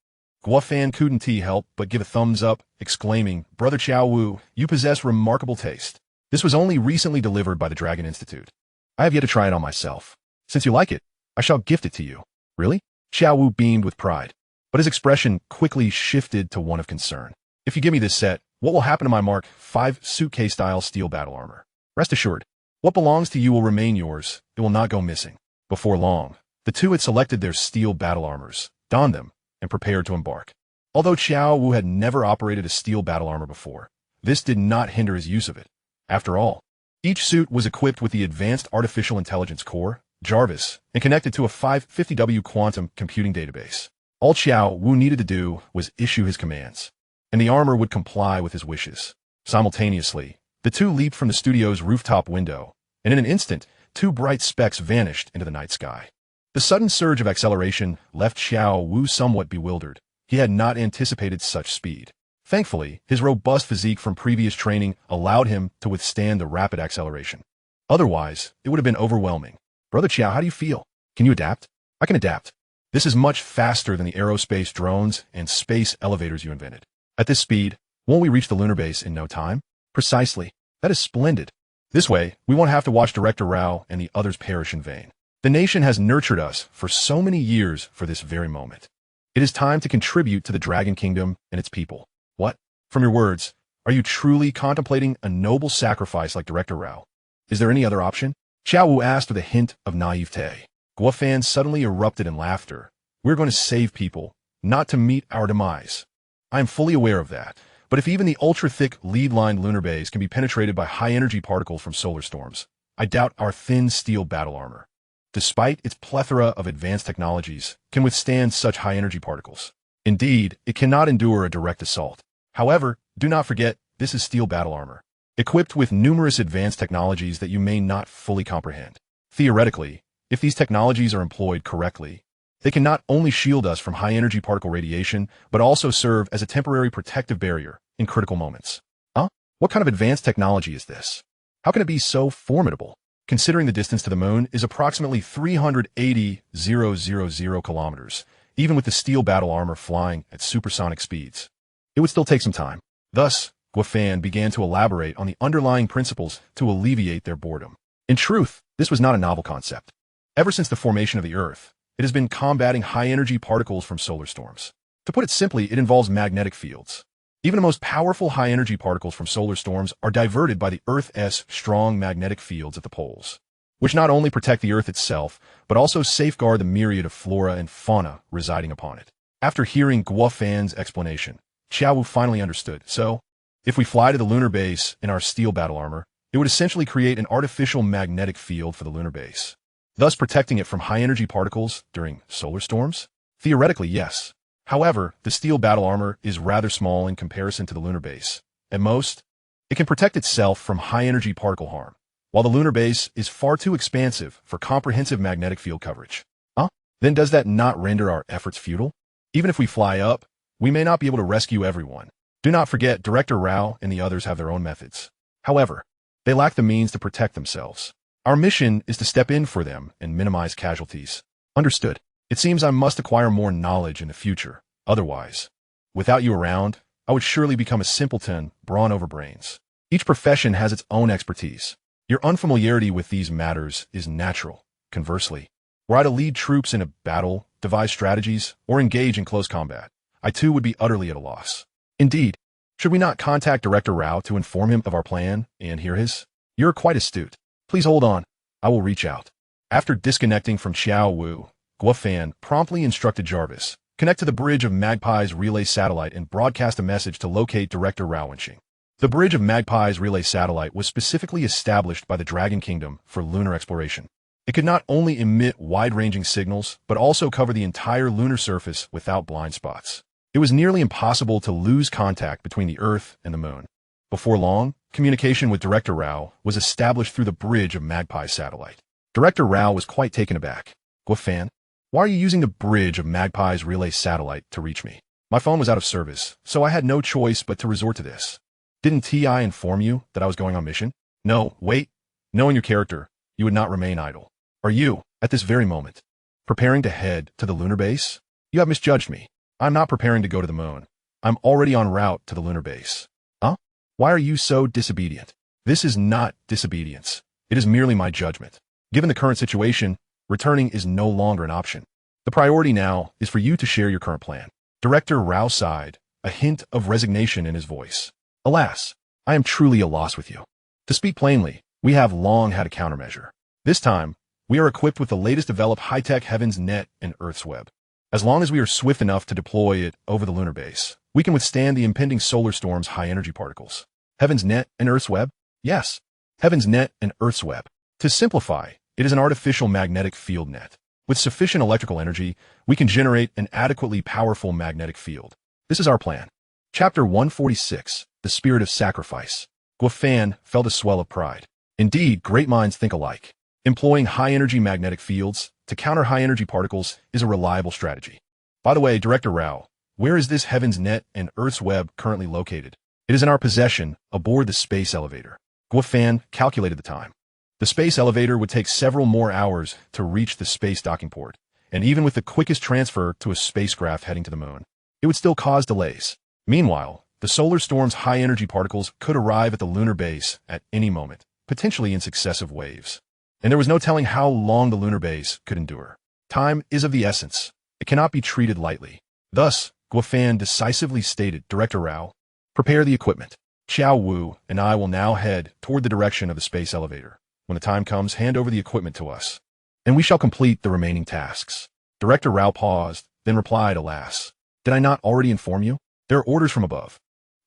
[SPEAKER 1] Guofan couldn't help but give a thumbs up, exclaiming, Brother Xiao Wu, you possess remarkable taste. This was only recently delivered by the Dragon Institute. I have yet to try it on myself. Since you like it, I shall gift it to you. Really? Xiao Wu beamed with pride, but his expression quickly shifted to one of concern. If you give me this set, what will happen to my Mark V suitcase-style steel battle armor? Rest assured, what belongs to you will remain yours. It will not go missing. Before long, the two had selected their steel battle armors, donned them, and prepared to embark. Although Xiao Wu had never operated a steel battle armor before, this did not hinder his use of it. After all, each suit was equipped with the Advanced Artificial Intelligence Core, Jarvis, and connected to a 550W quantum computing database. All Xiao Wu needed to do was issue his commands, and the armor would comply with his wishes. Simultaneously, the two leaped from the studio's rooftop window, and in an instant, 2 bright specks vanished into the night sky. The sudden surge of acceleration left Xiao Wu somewhat bewildered. He had not anticipated such speed. Thankfully, his robust physique from previous training allowed him to withstand the rapid acceleration. Otherwise, it would have been overwhelming. Brother Xiao, how do you feel? Can you adapt? I can adapt. This is much faster than the aerospace drones and space elevators you invented. At this speed, won't we reach the lunar base in no time? Precisely. That is splendid. This way, we won't have to watch Director Rao and the others perish in vain. The nation has nurtured us for so many years for this very moment. It is time to contribute to the Dragon Kingdom and its people. What? From your words, are you truly contemplating a noble sacrifice like Director Rao? Is there any other option? Xiao Wu asked with a hint of naivete. Guo Fan suddenly erupted in laughter. We're going to save people, not to meet our demise. I am fully aware of that. But if even the ultra-thick lead-lined lunar base can be penetrated by high-energy particles from solar storms, I doubt our thin steel battle armor, despite its plethora of advanced technologies, can withstand such high-energy particles. Indeed, it cannot endure a direct assault. However, do not forget, this is steel battle armor, equipped with numerous advanced technologies that you may not fully comprehend. Theoretically, if these technologies are employed correctly, they can not only shield us from high-energy particle radiation, but also serve as a temporary protective barrier in critical moments. Huh? What kind of advanced technology is this? How can it be so formidable? Considering the distance to the moon is approximately 380,000 kilometers, even with the steel battle armor flying at supersonic speeds. It would still take some time. Thus, Guo Fan began to elaborate on the underlying principles to alleviate their boredom. In truth, this was not a novel concept. Ever since the formation of the Earth, it has been combating high-energy particles from solar storms. To put it simply, it involves magnetic fields. Even the most powerful high-energy particles from solar storms are diverted by the Earth's strong magnetic fields at the poles, which not only protect the Earth itself, but also safeguard the myriad of flora and fauna residing upon it. After hearing Guo Fan's explanation, Xiao Wu finally understood. So, if we fly to the lunar base in our steel battle armor, it would essentially create an artificial magnetic field for the lunar base, thus protecting it from high-energy particles during solar storms? Theoretically, yes. However, the steel battle armor is rather small in comparison to the lunar base. At most, it can protect itself from high-energy particle harm, while the lunar base is far too expansive for comprehensive magnetic field coverage. Huh? Then does that not render our efforts futile? Even if we fly up, we may not be able to rescue everyone. Do not forget, Director Rao and the others have their own methods. However, they lack the means to protect themselves. Our mission is to step in for them and minimize casualties. Understood. It seems I must acquire more knowledge in the future. Otherwise, without you around, I would surely become a simpleton, brawn over brains. Each profession has its own expertise. Your unfamiliarity with these matters is natural. Conversely, were I to lead troops in a battle, devise strategies, or engage in close combat, I too would be utterly at a loss. Indeed, should we not contact Director Rao to inform him of our plan and hear his? You're quite astute. Please hold on. I will reach out. After disconnecting from Xiao Wu, Guo Fan promptly instructed Jarvis, connect to the bridge of Magpie's relay satellite and broadcast a message to locate Director Rao Wenxing. The bridge of Magpie's relay satellite was specifically established by the Dragon Kingdom for lunar exploration. It could not only emit wide-ranging signals, but also cover the entire lunar surface without blind spots. It was nearly impossible to lose contact between the Earth and the Moon. Before long, communication with Director Rao was established through the bridge of Magpie's satellite. Director Rao was quite taken aback. Guo Fan, why are you using the bridge of Magpie's relay satellite to reach me? My phone was out of service, so I had no choice but to resort to this. Didn't TI inform you that I was going on mission? No, wait. Knowing your character, you would not remain idle. Are you, at this very moment, preparing to head to the lunar base? You have misjudged me. I'm not preparing to go to the moon. I'm already en route to the lunar base. Huh? Why are you so disobedient? This is not disobedience. It is merely my judgment. Given the current situation, returning is no longer an option. The priority now is for you to share your current plan. Director Rao sighed, a hint of resignation in his voice. Alas, I am truly at a loss with you. To speak plainly, we have long had a countermeasure. This time, we are equipped with the latest developed high-tech Heaven's Net and Earth's Web. As long as we are swift enough to deploy it over the lunar base, we can withstand the impending solar storm's high-energy particles. Heaven's Net and Earth's Web? Yes, Heaven's Net and Earth's Web. To simplify, it is an artificial magnetic field net. With sufficient electrical energy, we can generate an adequately powerful magnetic field. This is our plan. Chapter 146, The Spirit of Sacrifice. Guo Fan felt a swell of pride. Indeed, great minds think alike. Employing high-energy magnetic fields to counter high-energy particles is a reliable strategy. By the way, Director Rao, where is this Heaven's Net and Earth's Web currently located? It is in our possession, aboard the space elevator. Guo Fan calculated the time. The space elevator would take several more hours to reach the space docking port, and even with the quickest transfer to a spacecraft heading to the moon, it would still cause delays. Meanwhile, the solar storm's high-energy particles could arrive at the lunar base at any moment, potentially in successive waves. And there was no telling how long the lunar base could endure. Time is of the essence. It cannot be treated lightly. Thus, Guofan decisively stated, Director Rao, prepare the equipment. Xiao Wu and I will now head toward the direction of the space elevator. When the time comes, hand over the equipment to us, and we shall complete the remaining tasks. Director Rao paused, then replied, Alas, did I not already inform you? There are orders from above.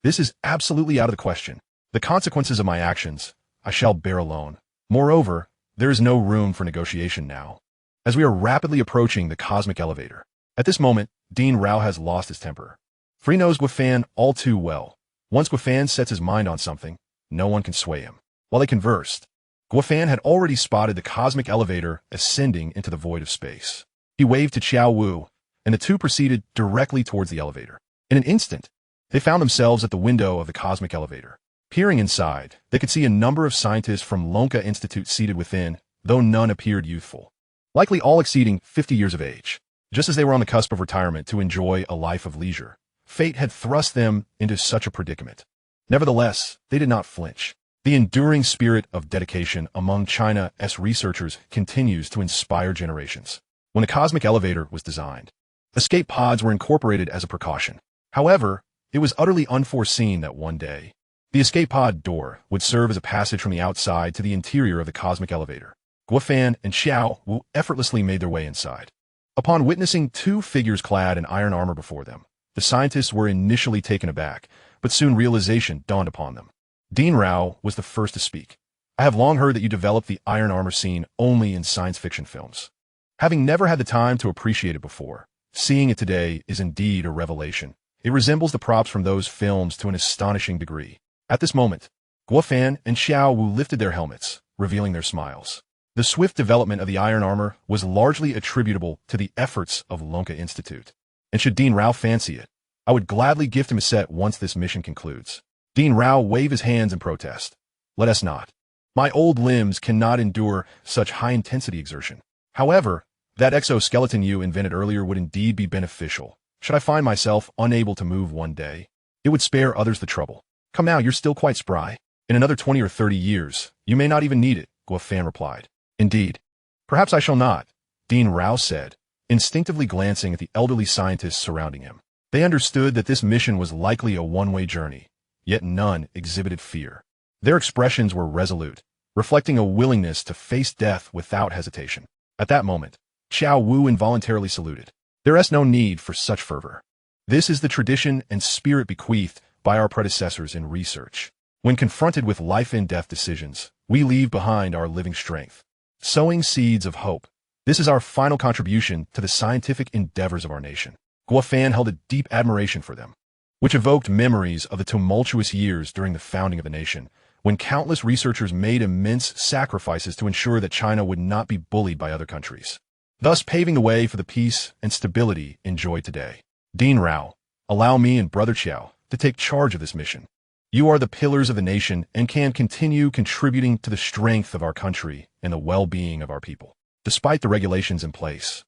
[SPEAKER 1] This is absolutely out of the question. The consequences of my actions I shall bear alone. Moreover, there is no room for negotiation now, as we are rapidly approaching the cosmic elevator. At this moment, Dean Rao has lost his temper. For he knows Guofan all too well. Once Guofan sets his mind on something, no one can sway him. While they conversed, Guofan had already spotted the cosmic elevator ascending into the void of space. He waved to Xiao Wu, and the two proceeded directly towards the elevator. In an instant, they found themselves at the window of the cosmic elevator. Peering inside, they could see a number of scientists from Lonka Institute seated within, though none appeared youthful, likely all exceeding 50 years of age. Just as they were on the cusp of retirement to enjoy a life of leisure, fate had thrust them into such a predicament. Nevertheless, they did not flinch. The enduring spirit of dedication among China's researchers continues to inspire generations. When the cosmic elevator was designed, escape pods were incorporated as a precaution. However, it was utterly unforeseen that one day, the escape pod door would serve as a passage from the outside to the interior of the cosmic elevator. Guofan and Xiao Wu effortlessly made their way inside. Upon witnessing two figures clad in iron armor before them, the scientists were initially taken aback, but soon realization dawned upon them. Dean Rao was the first to speak. I have long heard that you developed the iron armor scene only in science fiction films. Having never had the time to appreciate it before, seeing it today is indeed a revelation. It resembles the props from those films to an astonishing degree. At this moment, Guofan and Xiao Wu lifted their helmets, revealing their smiles. The swift development of the iron armor was largely attributable to the efforts of Lonka Institute. And should Dean Rao fancy it, I would gladly gift him a set once this mission concludes. Dean Rao waved his hands in protest. Let us not. My old limbs cannot endure such high-intensity exertion. However, that exoskeleton you invented earlier would indeed be beneficial. Should I find myself unable to move one day, it would spare others the trouble. Come now, you're still quite spry. In another 20 or 30 years, you may not even need it, Guofan replied. Indeed. Perhaps I shall not, Dean Rao said, instinctively glancing at the elderly scientists surrounding him. They understood that this mission was likely a one-way journey, yet none exhibited fear. Their expressions were resolute, reflecting a willingness to face death without hesitation. At that moment, Xiao Wu involuntarily saluted. There is no need for such fervor. This is the tradition and spirit bequeathed by our predecessors in research. When confronted with life-and-death decisions, we leave behind our living strength, sowing seeds of hope. This is our final contribution to the scientific endeavors of our nation. Guofan held a deep admiration for them, which evoked memories of the tumultuous years during the founding of the nation, when countless researchers made immense sacrifices to ensure that China would not be bullied by other countries, thus paving the way for the peace and stability enjoyed today. Dean Rao, allow me and Brother Qiao to take charge of this mission. You are the pillars of the nation and can continue contributing to the strength of our country and the well-being of our people. Despite the regulations in place,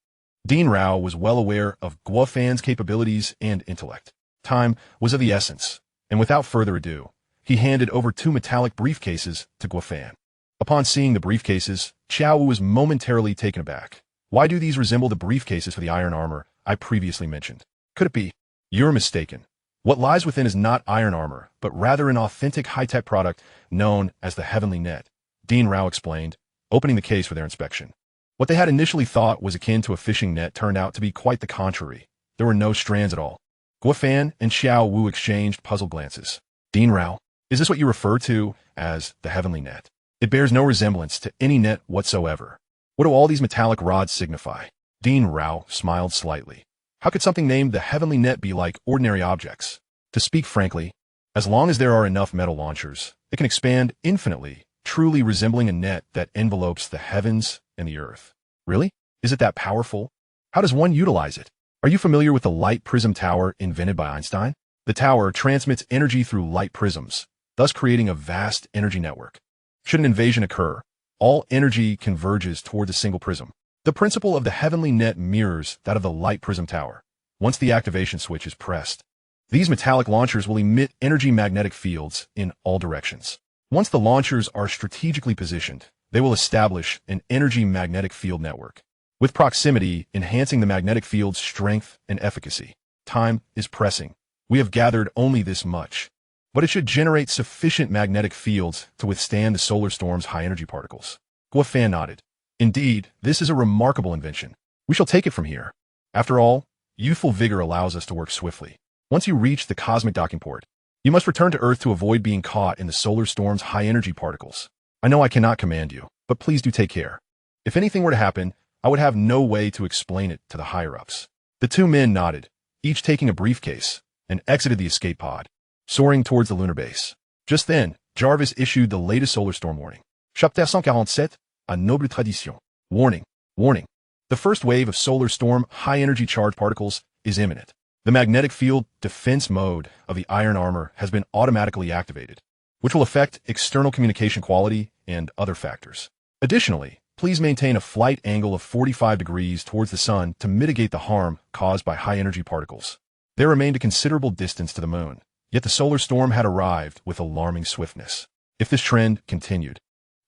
[SPEAKER 1] Dean Rao was well aware of Guofan's capabilities and intellect. Time was of the essence, and without further ado, he handed over two metallic briefcases to Guofan. Upon seeing the briefcases, Xiao Wu was momentarily taken aback. Why do these resemble the briefcases for the iron armor I previously mentioned? Could it be? You're mistaken. What lies within is not iron armor, but rather an authentic high-tech product known as the Heavenly Net, Dean Rao explained, opening the case for their inspection. What they had initially thought was akin to a fishing net turned out to be quite the contrary. There were no strands at all. Guofan and Xiao Wu exchanged puzzled glances. Dean Rao, is this what you refer to as the Heavenly Net? It bears no resemblance to any net whatsoever. What do all these metallic rods signify? Dean Rao smiled slightly. How could something named the Heavenly Net be like ordinary objects? To speak frankly, as long as there are enough metal launchers, it can expand infinitely, truly resembling a net that envelopes the heavens and the earth. Really? Is it that powerful? How does one utilize it? Are you familiar with the light prism tower invented by Einstein? The tower transmits energy through light prisms, thus creating a vast energy network. Should an invasion occur, all energy converges toward a single prism. The principle of the Heavenly Net mirrors that of the light prism tower. Once the activation switch is pressed, these metallic launchers will emit energy magnetic fields in all directions. Once the launchers are strategically positioned, they will establish an energy magnetic field network, with proximity enhancing the magnetic field's strength and efficacy. time is pressing. We have gathered only this much, but it should generate sufficient magnetic fields to withstand the solar storm's high-energy particles. Guofan nodded. Indeed, this is a remarkable invention. We shall take it from here. After all, youthful vigor allows us to work swiftly. Once you reach the cosmic docking port, you must return to Earth to avoid being caught in the solar storm's high-energy particles. I know I cannot command you, but please do take care. If anything were to happen, I would have no way to explain it to the higher-ups. The two men nodded, each taking a briefcase, and exited the escape pod, soaring towards the lunar base. Just then, Jarvis issued the latest solar storm warning. Chapter 147, A Noble Tradition. Warning, warning. The first wave of solar storm high-energy charged particles is imminent. The magnetic field defense mode of the iron armor has been automatically activated, which will affect external communication quality and other factors. Additionally, please maintain a flight angle of 45 degrees towards the sun to mitigate the harm caused by high-energy particles. They remained a considerable distance to the moon, yet the solar storm had arrived with alarming swiftness. If this trend continued,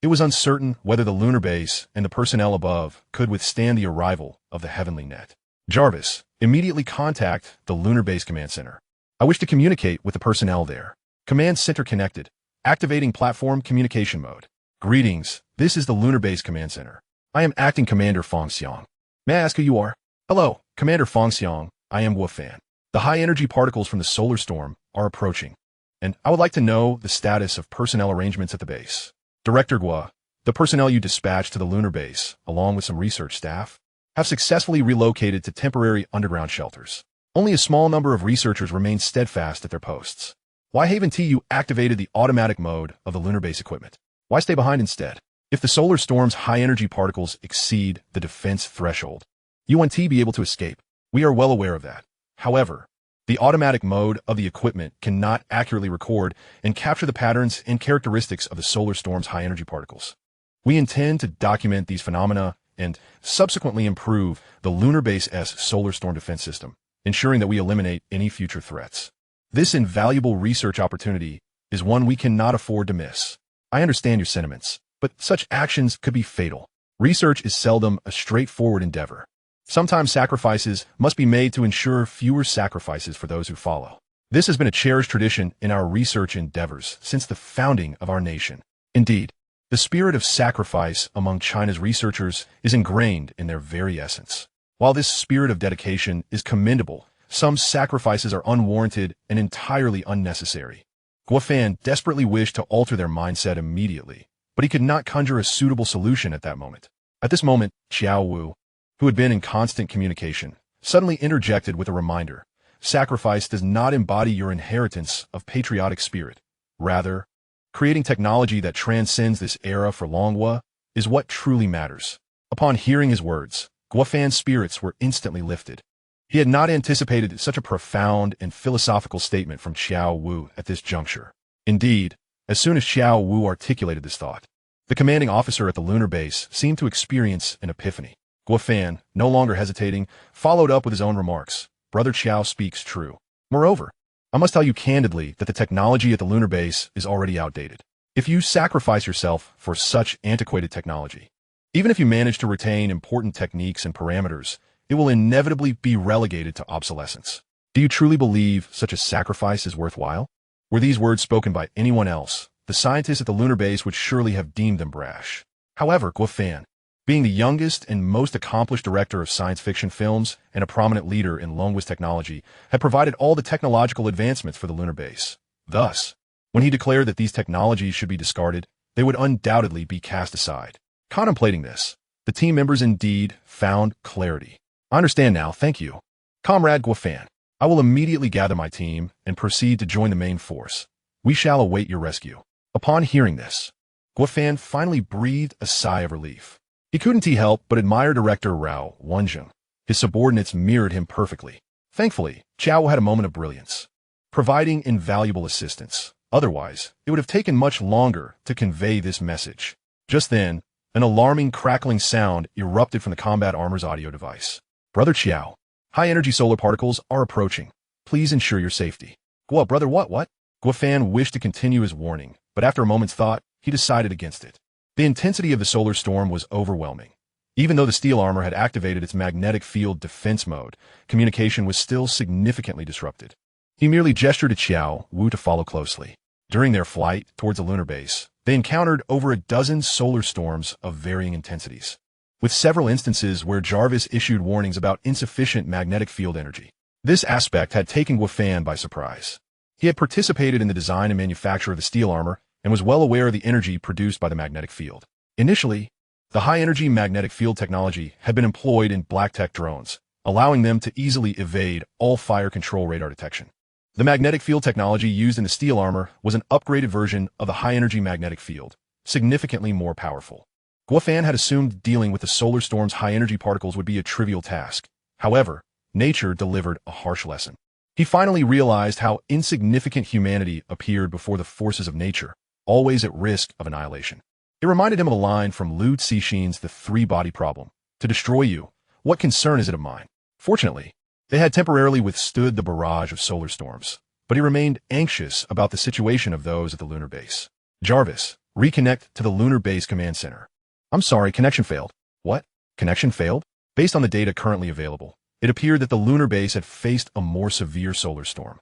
[SPEAKER 1] it was uncertain whether the lunar base and the personnel above could withstand the arrival of the heavenly net. Jarvis, immediately contact the lunar base command center. I wish to communicate with the personnel there. Command center connected. Activating platform communication mode. Greetings, this is the lunar base command center. I am acting Commander Fong Xiang. May I ask who you are? Hello, Commander Fong Xiang, I am Guofan. The high-energy particles from the solar storm are approaching, and I would like to know the status of personnel arrangements at the base. Director Guo, the personnel you dispatched to the lunar base, along with some research staff, have successfully relocated to temporary underground shelters. Only a small number of researchers remain steadfast at their posts. Why haven't you activated the automatic mode of the lunar base equipment? Why stay behind instead? If the solar storm's high-energy particles exceed the defense threshold, you won't be able to escape. We are well aware of that. However, the automatic mode of the equipment cannot accurately record and capture the patterns and characteristics of the solar storm's high-energy particles. We intend to document these phenomena and subsequently improve the lunar base's solar storm defense system, ensuring that we eliminate any future threats. This invaluable research opportunity is one we cannot afford to miss. I understand your sentiments, but such actions could be fatal. Research is seldom a straightforward endeavor. Sometimes sacrifices must be made to ensure fewer sacrifices for those who follow. This has been a cherished tradition in our research endeavors since the founding of our nation. Indeed, the spirit of sacrifice among China's researchers is ingrained in their very essence. While this spirit of dedication is commendable, some sacrifices are unwarranted and entirely unnecessary. Guofan desperately wished to alter their mindset immediately, but he could not conjure a suitable solution at that moment. At this moment, Xiao Wu, who had been in constant communication, suddenly interjected with a reminder. Sacrifice does not embody your inheritance of patriotic spirit. Rather, creating technology that transcends this era for Longhua is what truly matters. Upon hearing his words, Guofan's spirits were instantly lifted. He had not anticipated such a profound and philosophical statement from Xiao Wu at this juncture. Indeed, as soon as Xiao Wu articulated this thought, the commanding officer at the lunar base seemed to experience an epiphany. Guofan, no longer hesitating, followed up with his own remarks. Brother Xiao speaks true. Moreover, I must tell you candidly that the technology at the lunar base is already outdated. If you sacrifice yourself for such antiquated technology, even if you manage to retain important techniques and parameters, it will inevitably be relegated to obsolescence. Do you truly believe such a sacrifice is worthwhile? Were these words spoken by anyone else, the scientists at the lunar base would surely have deemed them brash. However, Guofan, being the youngest and most accomplished director of science fiction films and a prominent leader in Longuist technology, had provided all the technological advancements for the lunar base. Thus, when he declared that these technologies should be discarded, they would undoubtedly be cast aside. Contemplating this, the team members indeed found clarity. I understand now, thank you. Comrade Guofan, I will immediately gather my team and proceed to join the main force. We shall await your rescue. Upon hearing this, Guofan finally breathed a sigh of relief. He couldn't help but admire Director Rao Wenzheng. His subordinates mirrored him perfectly. Thankfully, Chao had a moment of brilliance, providing invaluable assistance. Otherwise, it would have taken much longer to convey this message. Just then, an alarming crackling sound erupted from the combat armor's audio device. Brother Xiao, high-energy solar particles are approaching. Please ensure your safety. Guo, brother, what? Guofan wished to continue his warning, but after a moment's thought, he decided against it. The intensity of the solar storm was overwhelming. Even though the steel armor had activated its magnetic field defense mode, communication was still significantly disrupted. He merely gestured to Qiao Wu to follow closely. During their flight towards the lunar base, they encountered over a dozen solar storms of varying intensities, with several instances where Jarvis issued warnings about insufficient magnetic field energy. This aspect had taken Guofan by surprise. He had participated in the design and manufacture of the steel armor and was well aware of the energy produced by the magnetic field. Initially, the high-energy magnetic field technology had been employed in black-tech drones, allowing them to easily evade all fire control radar detection. The magnetic field technology used in the steel armor was an upgraded version of the high-energy magnetic field, significantly more powerful. Guofan had assumed dealing with the solar storm's high-energy particles would be a trivial task. However, nature delivered a harsh lesson. He finally realized how insignificant humanity appeared before the forces of nature, always at risk of annihilation. It reminded him of a line from Liu Cixin's The Three-Body Problem. To destroy you, what concern is it of mine? Fortunately, they had temporarily withstood the barrage of solar storms, but he remained anxious about the situation of those at the lunar base. Jarvis, reconnect to the lunar base command center. I'm sorry, connection failed. What? Connection failed? Based on the data currently available, it appeared that the lunar base had faced a more severe solar storm,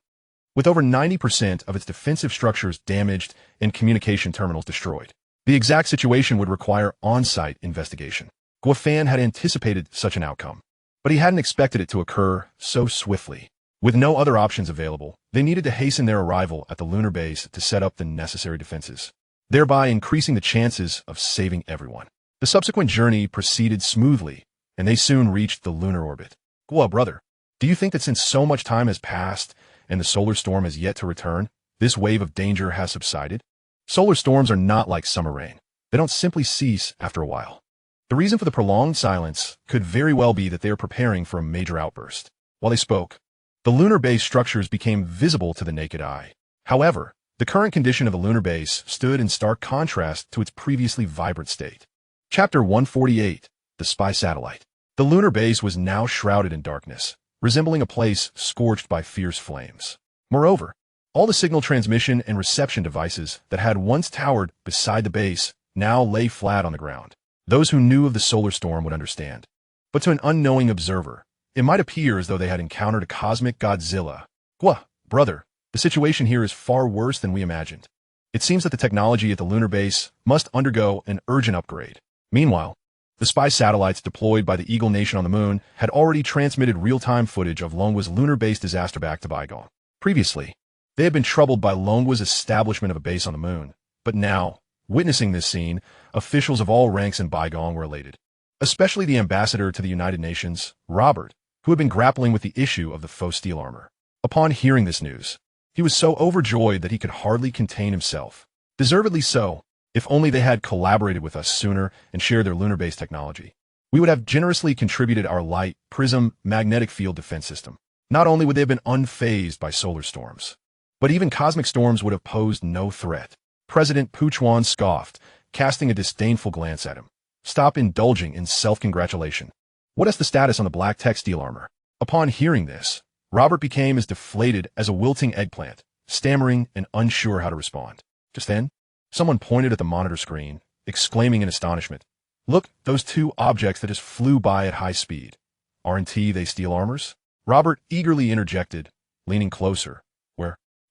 [SPEAKER 1] with over 90% of its defensive structures damaged and communication terminals destroyed. The exact situation would require on-site investigation. Guofan had anticipated such an outcome, but he hadn't expected it to occur so swiftly. With no other options available, they needed to hasten their arrival at the lunar base to set up the necessary defenses, thereby increasing the chances of saving everyone. The subsequent journey proceeded smoothly, and they soon reached the lunar orbit. Guo, brother, do you think that since so much time has passed and the solar storm has yet to return, this wave of danger has subsided? Solar storms are not like summer rain. They don't simply cease after a while. The reason for the prolonged silence could very well be that they are preparing for a major outburst. While they spoke, the lunar base structures became visible to the naked eye. However, the current condition of the lunar base stood in stark contrast to its previously vibrant state. Chapter 148, The Spy Satellite. The lunar base was now shrouded in darkness, resembling a place scorched by fierce flames. Moreover, all the signal transmission and reception devices that had once towered beside the base now lay flat on the ground. Those who knew of the solar storm would understand. But to an unknowing observer, it might appear as though they had encountered a cosmic Godzilla. Guo, brother, the situation here is far worse than we imagined. It seems that the technology at the lunar base must undergo an urgent upgrade. Meanwhile, the spy satellites deployed by the Eagle Nation on the moon had already transmitted real-time footage of Longwa's lunar base disaster back to Bygone. Previously, they had been troubled by Longwa's establishment of a base on the moon, but now, witnessing this scene, officials of all ranks in Bygone were elated, especially the ambassador to the United Nations, Robert, who had been grappling with the issue of the faux steel armor. Upon hearing this news, he was so overjoyed that he could hardly contain himself. Deservedly so. If only they had collaborated with us sooner and shared their lunar base technology, we would have generously contributed our light, prism, magnetic field defense system. Not only would they have been unfazed by solar storms, but even cosmic storms would have posed no threat. President Puchuan scoffed, casting a disdainful glance at him. Stop indulging in self-congratulation. What is the status on the black tech steel armor? Upon hearing this, Robert became as deflated as a wilting eggplant, stammering and unsure how to respond. Just then, someone pointed at the monitor screen, exclaiming in astonishment, "Look, those two objects that just flew by at high speed. Aren't they steel armors?" Robert eagerly interjected, leaning closer.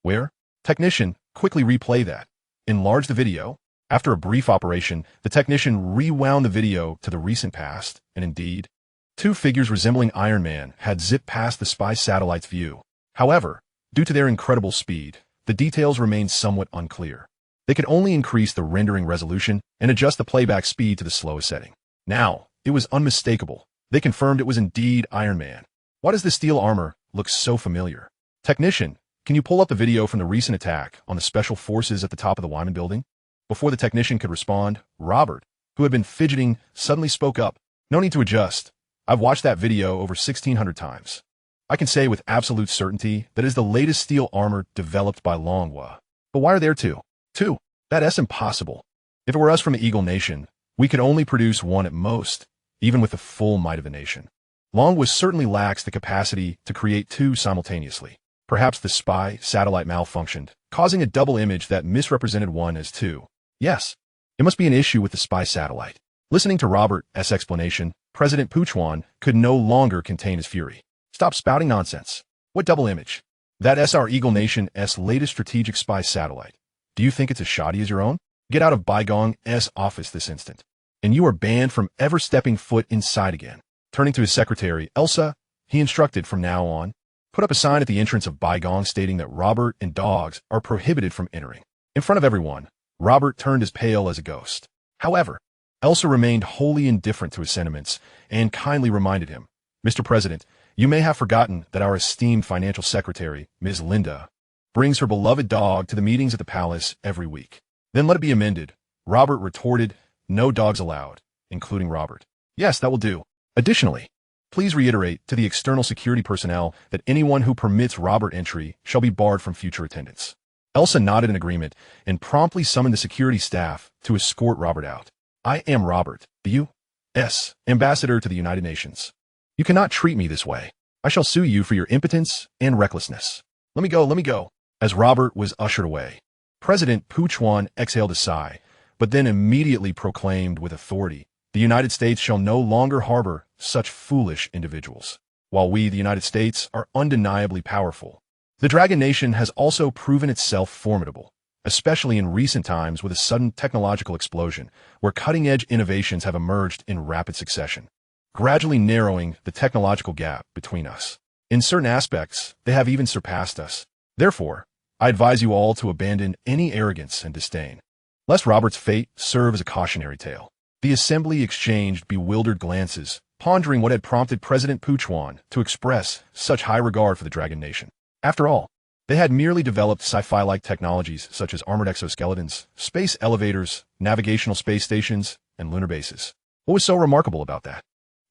[SPEAKER 1] Where? Technician, quickly replay that. Enlarge the video. After a brief operation, the technician rewound the video to the recent past, and indeed, two figures resembling Iron Man had zipped past the spy satellite's view. However, due to their incredible speed, the details remained somewhat unclear. They could only increase the rendering resolution and adjust the playback speed to the slowest setting. Now, it was unmistakable. They confirmed it was indeed Iron Man. Why does the steel armor look so familiar? Technician, can you pull up the video from the recent attack on the special forces at the top of the Wyman building? Before the technician could respond, Robert, who had been fidgeting, suddenly spoke up. No need to adjust. I've watched that video over 1,600 times. I can say with absolute certainty that it is the latest steel armor developed by Longwa. But why are there two? That's impossible. If it were us from the Eagle Nation, we could only produce one at most, even with the full might of the nation. Longwa certainly lacks the capacity to create two simultaneously. Perhaps the spy satellite malfunctioned, causing a double image that misrepresented one as two. Yes, it must be an issue with the spy satellite. Listening to Robert's explanation, President Puchwan could no longer contain his fury. Stop spouting nonsense. What double image? That's our Eagle Nation's latest strategic spy satellite. Do you think it's as shoddy as your own? Get out of Baigong's office this instant. And you are banned from ever stepping foot inside again. Turning to his secretary, Elsa, he instructed from now on, put up a sign at the entrance of Baigong stating that Robert and dogs are prohibited from entering. In front of everyone, Robert turned as pale as a ghost. However, Elsa remained wholly indifferent to his sentiments and kindly reminded him, Mr. President, you may have forgotten that our esteemed financial secretary, Ms. Linda, brings her beloved dog to the meetings at the palace every week. Then let it be amended. Robert retorted, no dogs allowed, including Robert. Yes, that will do. Additionally, please reiterate to the external security personnel that anyone who permits Robert entry shall be barred from future attendance. Elsa nodded in agreement and promptly summoned the security staff to escort Robert out. I am Robert, the U.S. ambassador to the United Nations. You cannot treat me this way. I shall sue you for your impotence and recklessness. Let me go. As Robert was ushered away, President Puchwan exhaled a sigh, but then immediately proclaimed with authority, the United States shall no longer harbor such foolish individuals. While we, the United States, are undeniably powerful, the Dragon Nation has also proven itself formidable, especially in recent times with a sudden technological explosion where cutting-edge innovations have emerged in rapid succession, gradually narrowing the technological gap between us. In certain aspects, they have even surpassed us. Therefore, I advise you all to abandon any arrogance and disdain, lest Robert's fate serve as a cautionary tale. The assembly exchanged bewildered glances, pondering what had prompted President Puchwan to express such high regard for the Dragon Nation. After all, they had merely developed sci-fi-like technologies such as armored exoskeletons, space elevators, navigational space stations, and lunar bases. What was so remarkable about that?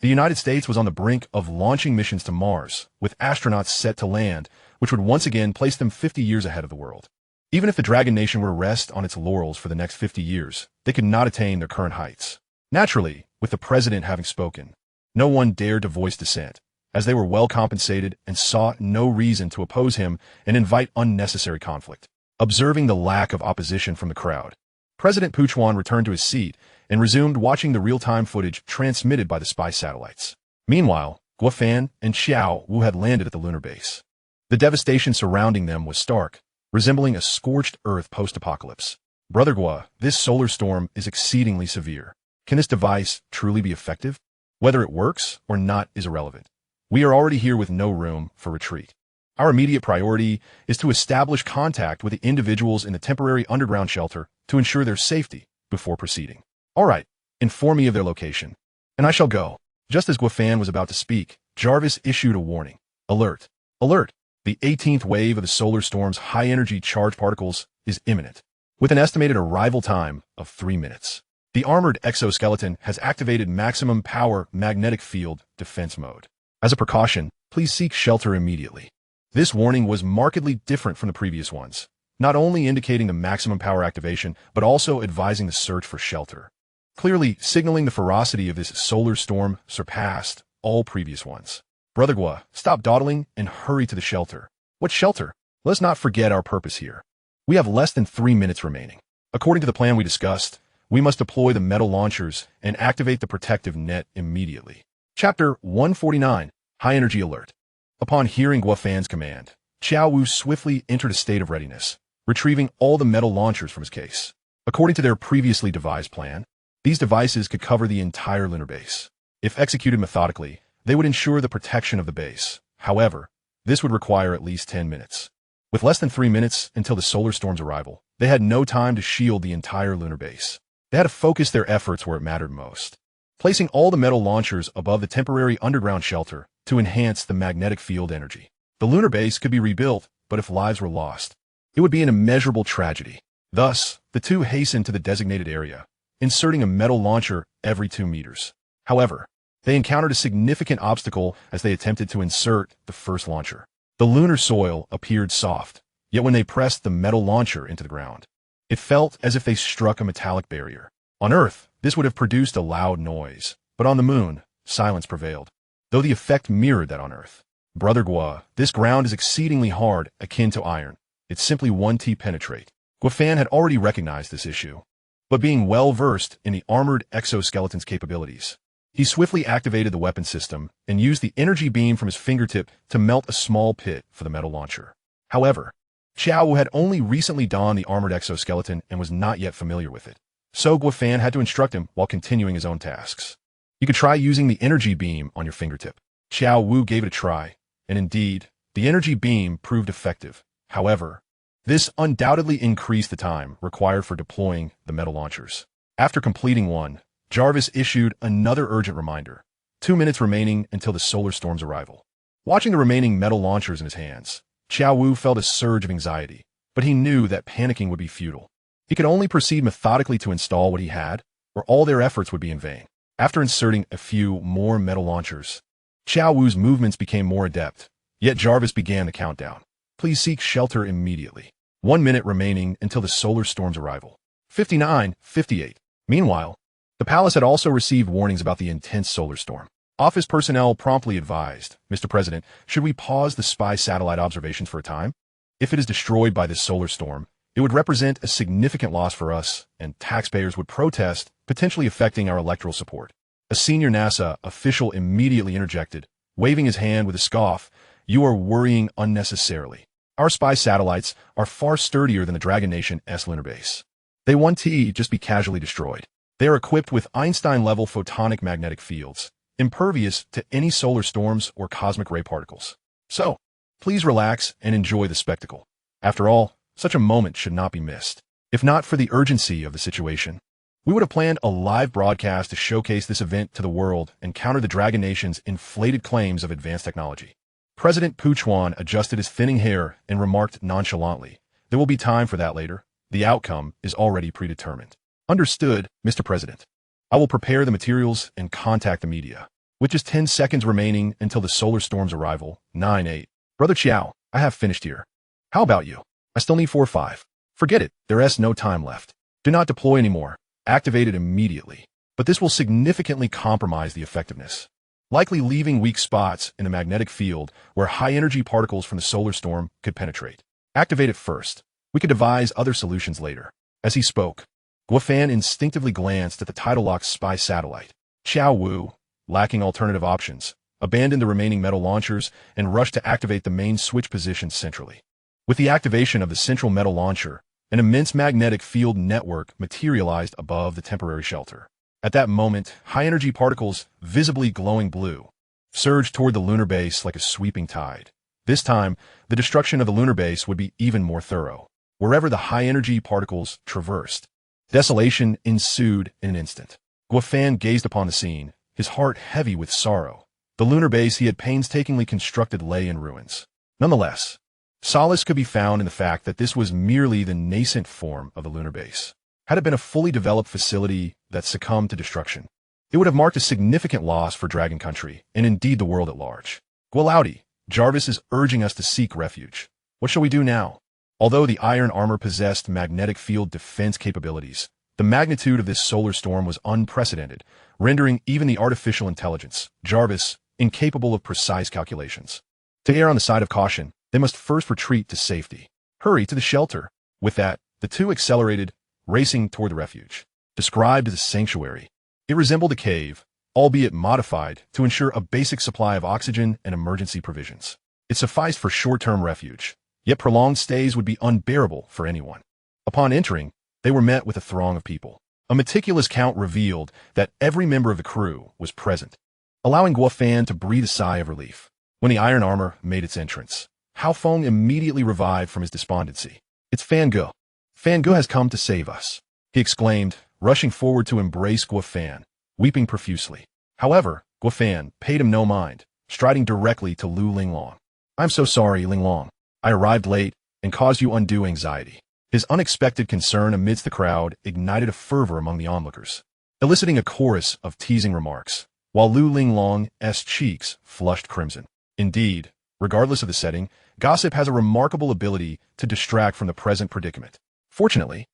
[SPEAKER 1] The United States was on the brink of launching missions to Mars, with astronauts set to land, which would once again place them 50 years ahead of the world. Even if the Dragon Nation were to rest on its laurels for the next 50 years, they could not attain their current heights. Naturally, with the president having spoken, no one dared to voice dissent, as they were well compensated and saw no reason to oppose him and invite unnecessary conflict. Observing the lack of opposition from the crowd, President Puchwan returned to his seat and resumed watching the real-time footage transmitted by the spy satellites. Meanwhile, Guofan and Xiao Wu had landed at the lunar base. The devastation surrounding them was stark, resembling a scorched earth post-apocalypse. Brother Gua, this solar storm is exceedingly severe. Can this device truly be effective? Whether it works or not is irrelevant. We are already here with no room for retreat. Our immediate priority is to establish contact with the individuals in the temporary underground shelter to ensure their safety before proceeding. All right, inform me of their location, and I shall go. Just as Guofan was about to speak, Jarvis issued a warning. Alert! Alert! The 18th wave of the solar storm's high-energy charged particles is imminent, with an estimated arrival time of 3 minutes. The armored exoskeleton has activated maximum power magnetic field defense mode. As a precaution, please seek shelter immediately. This warning was markedly different from the previous ones, not only indicating the maximum power activation, but also advising the search for shelter. Clearly signaling the ferocity of this solar storm surpassed all previous ones. Brother Gua, stop dawdling and hurry to the shelter. What shelter? Let's not forget our purpose here. We have less than 3 minutes remaining. According to the plan we discussed, we must deploy the metal launchers and activate the protective net immediately. Chapter 149, High Energy Alert. Upon hearing Guofan's command, Xiao Wu swiftly entered a state of readiness, retrieving all the metal launchers from his case. According to their previously devised plan, these devices could cover the entire lunar base. If executed methodically, they would ensure the protection of the base. However, this would require at least 10 minutes. With less than 3 minutes until the solar storm's arrival, they had no time to shield the entire lunar base. They had to focus their efforts where it mattered most, placing all the metal launchers above the temporary underground shelter to enhance the magnetic field energy. The lunar base could be rebuilt, but if lives were lost, it would be an immeasurable tragedy. Thus, the two hastened to the designated area, inserting a metal launcher every 2 meters. However, they encountered a significant obstacle as they attempted to insert the first launcher. The lunar soil appeared soft, yet when they pressed the metal launcher into the ground, it felt as if they struck a metallic barrier. On Earth, this would have produced a loud noise, but on the moon, silence prevailed, though the effect mirrored that on Earth. Brother Gua, this ground is exceedingly hard, akin to iron. It's simply 1T penetrate. Guofan had already recognized this issue. but being well-versed in the armored exoskeleton's capabilities. He swiftly activated the weapon system and used the energy beam from his fingertip to melt a small pit for the metal launcher. However, Xiao Wu had only recently donned the armored exoskeleton and was not yet familiar with it. So Guo Fan had to instruct him while continuing his own tasks. You could try using the energy beam on your fingertip. Xiao Wu gave it a try, and indeed, the energy beam proved effective. However, this undoubtedly increased the time required for deploying the metal launchers. After completing one, Jarvis issued another urgent reminder. 2 minutes remaining until the solar storm's arrival. Watching the remaining metal launchers in his hands, Xiao Wu felt a surge of anxiety, but he knew that panicking would be futile. He could only proceed methodically to install what he had, or all their efforts would be in vain. After inserting a few more metal launchers, Xiao Wu's movements became more adept, yet Jarvis began the countdown. Please seek shelter immediately. 1 minute remaining until the solar storm's arrival. 59, 58. Meanwhile, the palace had also received warnings about the intense solar storm. Office personnel promptly advised, Mr. President, should we pause the spy satellite observations for a time? If it is destroyed by this solar storm, it would represent a significant loss for us, and taxpayers would protest, potentially affecting our electoral support. A senior NASA official immediately interjected, waving his hand with a scoff, "You are worrying unnecessarily. Our spy satellites are far sturdier than the Dragon Nation-S lunar base. They won't just be casually destroyed. They are equipped with Einstein-level photonic magnetic fields, impervious to any solar storms or cosmic ray particles. So, please relax and enjoy the spectacle. After all, such a moment should not be missed. If not for the urgency of the situation, we would have planned a live broadcast to showcase this event to the world and counter the Dragon Nation's inflated claims of advanced technology." President Puchuan adjusted his thinning hair and remarked nonchalantly, "There will be time for that later. The outcome is already predetermined." "Understood, Mr. President. I will prepare the materials and contact the media." With just 10 seconds remaining until the solar storm's arrival, 9-8. "Brother Qiao, I have finished here. How about you? I still need 4-5. Forget it, there is no time left. Do not deploy anymore. Activate it immediately. But this will significantly compromise the effectiveness, likely leaving weak spots in the magnetic field where high-energy particles from the solar storm could penetrate. Activate it first. We could devise other solutions later." As he spoke, Guo Fan instinctively glanced at the tidal-locked spy satellite. Xiao Wu, lacking alternative options, abandoned the remaining metal launchers and rushed to activate the main switch position centrally. With the activation of the central metal launcher, an immense magnetic field network materialized above the temporary shelter. At that moment, high-energy particles, visibly glowing blue, surged toward the lunar base like a sweeping tide. This time, the destruction of the lunar base would be even more thorough. Wherever the high-energy particles traversed, desolation ensued in an instant. Guo Fan gazed upon the scene, his heart heavy with sorrow. The lunar base he had painstakingly constructed lay in ruins. Nonetheless, solace could be found in the fact that this was merely the nascent form of the lunar base. Had it been a fully developed facility that succumbed to destruction, it would have marked a significant loss for Dragon Country, and indeed the world at large. "Guolaudi, Jarvis is urging us to seek refuge. What shall we do now?" Although the iron armor possessed magnetic field defense capabilities, the magnitude of this solar storm was unprecedented, rendering even the artificial intelligence, Jarvis, incapable of precise calculations. To err on the side of caution, they must first retreat to safety. "Hurry to the shelter." With that, the two accelerated, racing toward the refuge. Described as a sanctuary, it resembled a cave, albeit modified to ensure a basic supply of oxygen and emergency provisions. It sufficed for short-term refuge, yet prolonged stays would be unbearable for anyone. Upon entering, they were met with a throng of people. A meticulous count revealed that every member of the crew was present, allowing Guo Fan to breathe a sigh of relief. When the iron armor made its entrance, Hao Feng immediately revived from his despondency. "It's Fan Ge. Fan Ge has come to save us," he exclaimed, rushing forward to embrace Guo Fan, weeping profusely. However, Guo Fan paid him no mind, striding directly to Lu Linglong. "I'm so sorry, Linglong. I arrived late and caused you undue anxiety." His unexpected concern amidst the crowd ignited a fervor among the onlookers, eliciting a chorus of teasing remarks, while Lu Linglong's cheeks flushed crimson. Indeed, regardless of the setting, gossip has a remarkable ability to distract from the present predicament. Fortunately,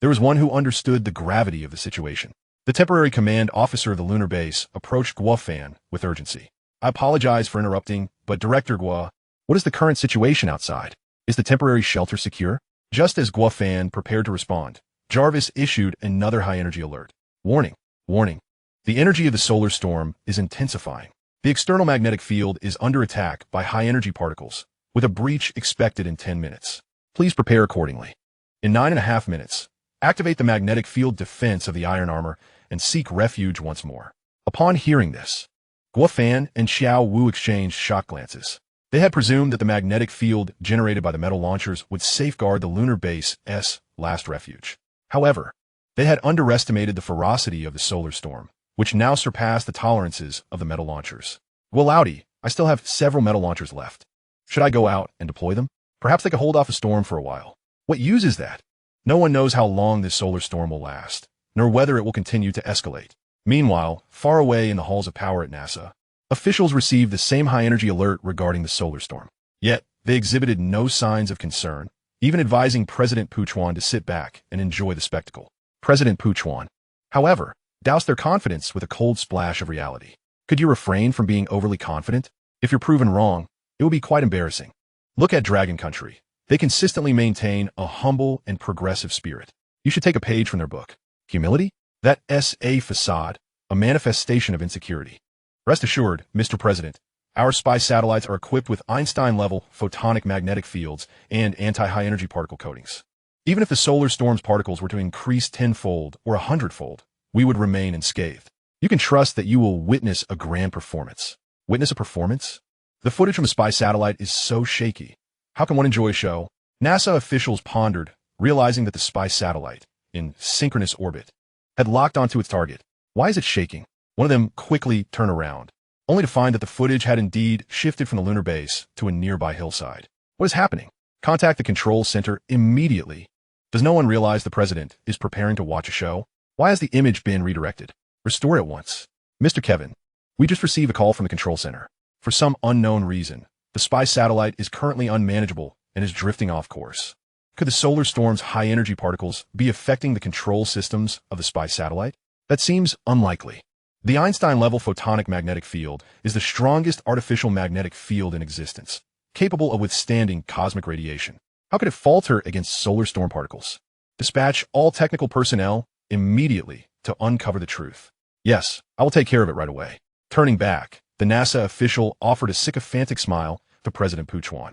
[SPEAKER 1] there was one who understood the gravity of the situation. The temporary command officer of the lunar base approached Guo Fan with urgency. "I apologize for interrupting, but Director Guo, what is the current situation outside? Is the temporary shelter secure?" Just as Guo Fan prepared to respond, Jarvis issued another high-energy alert. Warning, warning. The energy of the solar storm is intensifying. The external magnetic field is under attack by high-energy particles, with a breach expected in 10 minutes. Please prepare accordingly. In 9.5 minutes, activate the magnetic field defense of the iron armor and seek refuge once more. Upon hearing this, Guo Fan and Xiao Wu exchanged shock glances. They had presumed that the magnetic field generated by the metal launchers would safeguard the lunar base's last refuge. However, they had underestimated the ferocity of the solar storm, which now surpassed the tolerances of the metal launchers. Well, Loudy, I still have several metal launchers left. Should I go out and deploy them? Perhaps they could hold off the storm for a while. What use is that? No one knows how long this solar storm will last, nor whether it will continue to escalate. Meanwhile, far away in the halls of power at NASA, officials received the same high-energy alert regarding the solar storm. Yet, they exhibited no signs of concern, even advising President Puchuan to sit back and enjoy the spectacle. President Puchuan, however, doused their confidence with a cold splash of reality. Could you refrain from being overly confident? If you're proven wrong, it will be quite embarrassing. Look at Dragon Country. They consistently maintain a humble and progressive spirit. You should take a page from their book. Humility? That's a facade, a manifestation of insecurity. Rest assured, Mr. President, our spy satellites are equipped with Einstein-level photonic magnetic fields and anti-high-energy particle coatings. Even if the solar storm's particles were to increase 10-fold or 100-fold, we would remain unscathed. You can trust that you will witness a grand performance. Witness a performance? The footage from a spy satellite is so shaky. How can one enjoy a show? NASA officials pondered, realizing that the spy satellite, in synchronous orbit, had locked onto its target. Why is it shaking? One of them quickly turned around, only to find that the footage had indeed shifted from the lunar base to a nearby hillside. What is happening? Contact the control center immediately. Does no one realize the president is preparing to watch a show? Why has the image been redirected? Restore it once. Mr. Kevin, we just received a call from the control center. For some unknown reason, the spy satellite is currently unmanageable and is drifting off course. Could the solar storm's high-energy particles be affecting the control systems of the spy satellite? That seems unlikely. The Einstein-level photonic magnetic field is the strongest artificial magnetic field in existence, capable of withstanding cosmic radiation. How could it falter against solar storm particles? Dispatch all technical personnel immediately to uncover the truth. Yes, I will take care of it right away. Turning back, the NASA official offered a sycophantic smile to President Puchuan.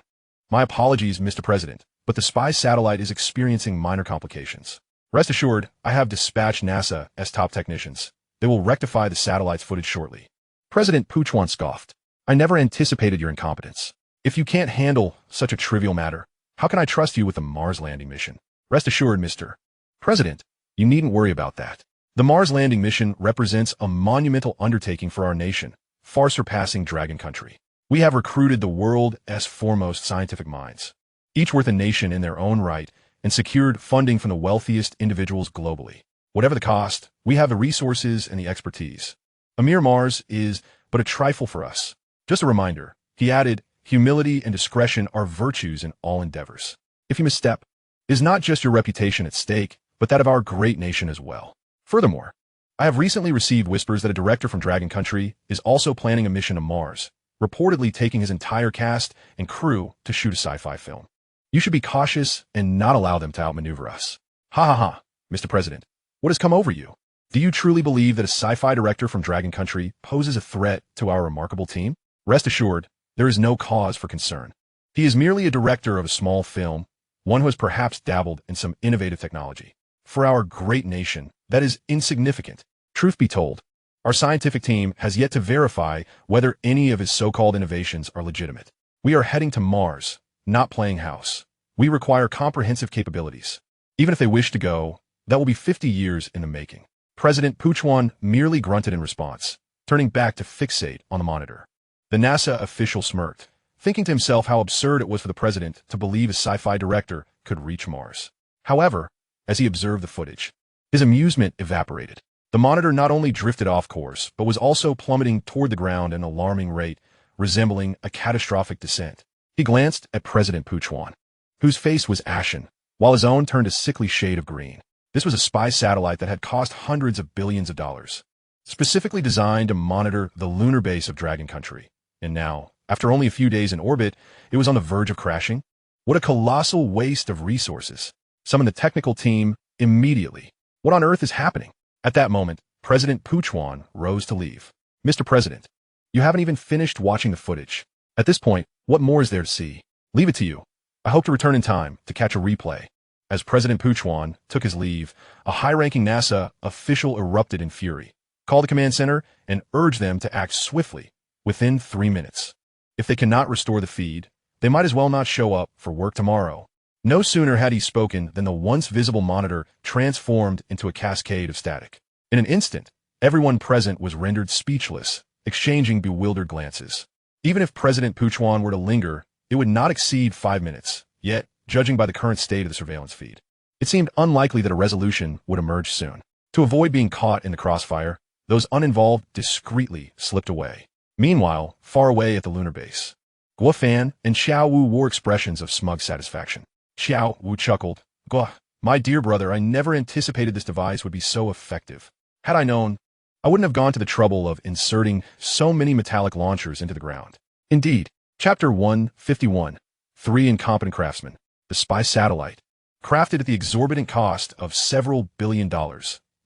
[SPEAKER 1] My apologies, Mr. President, but the spy satellite is experiencing minor complications. Rest assured, I have dispatched NASA's top technicians. They will rectify the satellite's footage shortly. President Puchuan scoffed. I never anticipated your incompetence. If you can't handle such a trivial matter, how can I trust you with the Mars landing mission? Rest assured, Mr. President, you needn't worry about that. The Mars landing mission represents a monumental undertaking for our nation, far surpassing Dragon Country. We have recruited the world's foremost scientific minds, each worth a nation in their own right, and secured funding from the wealthiest individuals globally. Whatever the cost, we have the resources and the expertise. A mere Mars is but a trifle for us. Just a reminder, he added, humility and discretion are virtues in all endeavors. If you misstep, it is not just your reputation at stake, but that of our great nation as well. Furthermore, I have recently received whispers that a director from Dragon Country is also planning a mission to Mars, reportedly taking his entire cast and crew to shoot a sci-fi film. You should be cautious and not allow them to outmaneuver us. Ha ha ha, Mr. President. What has come over you? Do you truly believe that a sci-fi director from Dragon Country poses a threat to our remarkable team? Rest assured, there is no cause for concern. He is merely a director of a small film, one who has perhaps dabbled in some innovative technology. For our great nation, that is insignificant. Truth be told, our scientific team has yet to verify whether any of his so-called innovations are legitimate. We are heading to Mars, not playing house. We require comprehensive capabilities. Even if they wish to go, that will be 50 years in the making. President Puchuan merely grunted in response, turning back to fixate on the monitor. The NASA official smirked, thinking to himself how absurd it was for the president to believe a sci-fi director could reach Mars. However, as he observed the footage, his amusement evaporated. The monitor not only drifted off course, but was also plummeting toward the ground at an alarming rate, resembling a catastrophic descent. He glanced at President Puchuan, whose face was ashen, while his own turned a sickly shade of green. This was a spy satellite that had cost hundreds of billions of dollars, specifically designed to monitor the lunar base of Dragon Country. And now, after only a few days in orbit, it was on the verge of crashing? What a colossal waste of resources. Some in the technical team immediately. What on earth is happening? At that moment, President Puchwan rose to leave. Mr. President, you haven't even finished watching the footage. At this point, what more is there to see? Leave it to you. I hope to return in time to catch a replay. As President Puchwan took his leave, a high-ranking NASA official erupted in fury, called the command center, and urged them to act swiftly, within 3 minutes. If they cannot restore the feed, they might as well not show up for work tomorrow. No sooner had he spoken than the once visible monitor transformed into a cascade of static. In an instant, everyone present was rendered speechless, exchanging bewildered glances. Even if President Puchwan were to linger, it would not exceed 5 minutes, yet, judging by the current state of the surveillance feed, it seemed unlikely that a resolution would emerge soon. To avoid being caught in the crossfire, those uninvolved discreetly slipped away. Meanwhile, far away at the lunar base, Guo Fan and Xiao Wu wore expressions of smug satisfaction. Xiao Wu chuckled. Guo, my dear brother, I never anticipated this device would be so effective. Had I known, I wouldn't have gone to the trouble of inserting so many metallic launchers into the ground. Indeed, Chapter 151, 3 Incompetent Craftsmen. The spy satellite, crafted at the exorbitant cost of several $billion,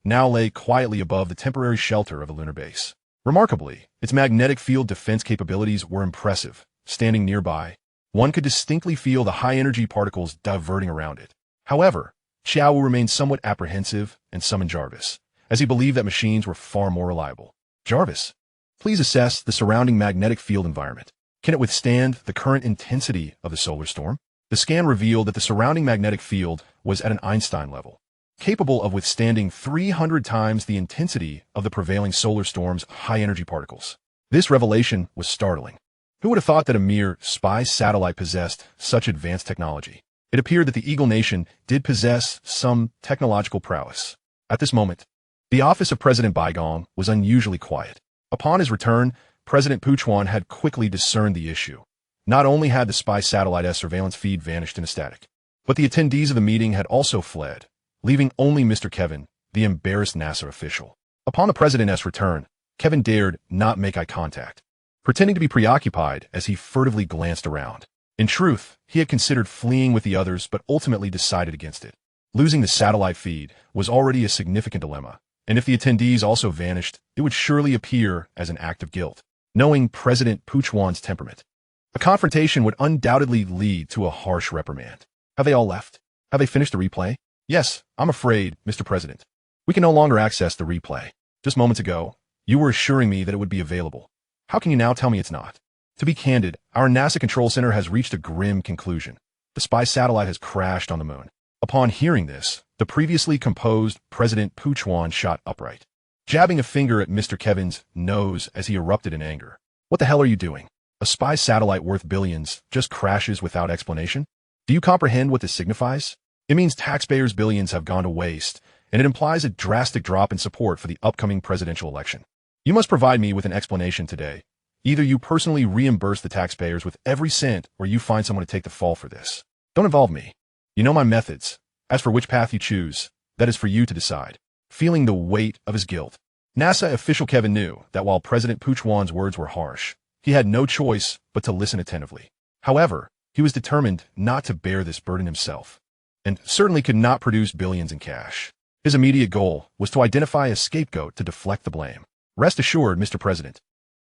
[SPEAKER 1] now lay quietly above the temporary shelter of a lunar base. Remarkably, its magnetic field defense capabilities were impressive. Standing nearby, one could distinctly feel the high-energy particles diverting around it. However, Xiao remained somewhat apprehensive and summoned Jarvis, as he believed that machines were far more reliable. Jarvis, please assess the surrounding magnetic field environment. Can it withstand the current intensity of the solar storm? The scan revealed that the surrounding magnetic field was at an Einstein level, capable of withstanding 300 times the intensity of the prevailing solar storm's high-energy particles. This revelation was startling. Who would have thought that a mere spy satellite possessed such advanced technology? It appeared that the Eagle Nation did possess some technological prowess. At this moment, the office of President Baigong was unusually quiet. Upon his return, President Puchwan had quickly discerned the issue. Not only had the spy satellite surveillance feed vanished in a static, but the attendees of the meeting had also fled, leaving only Mr. Kevin, the embarrassed NASA official. Upon the president's return, Kevin dared not make eye contact, pretending to be preoccupied as he furtively glanced around. In truth, he had considered fleeing with the others but ultimately decided against it. Losing the satellite feed was already a significant dilemma, and if the attendees also vanished, it would surely appear as an act of guilt. Knowing President Puchwan's temperament, a confrontation would undoubtedly lead to a harsh reprimand. Have they all left? Have they finished the replay? Yes, I'm afraid, Mr. President. We can no longer access the replay. Just moments ago, you were assuring me that it would be available. How can you now tell me it's not? To be candid, our NASA Control Center has reached a grim conclusion. The spy satellite has crashed on the moon. Upon hearing this, the previously composed President Puchwan shot upright, jabbing a finger at Mr. Kevin's nose as he erupted in anger. What the hell are you doing? A spy satellite worth billions just crashes without explanation? Do you comprehend what this signifies? It means taxpayers' billions have gone to waste, and it implies a drastic drop in support for the upcoming presidential election. You must provide me with an explanation today. Either you personally reimburse the taxpayers with every cent, or you find someone to take the fall for this. Don't involve me. You know my methods. As for which path you choose, that is for you to decide. Feeling the weight of his guilt, NASA official Kevin knew that while President Puchwan's words were harsh, he had no choice but to listen attentively. However, he was determined not to bear this burden himself, and certainly could not produce billions in cash. His immediate goal was to identify a scapegoat to deflect the blame. Rest assured, Mr. President,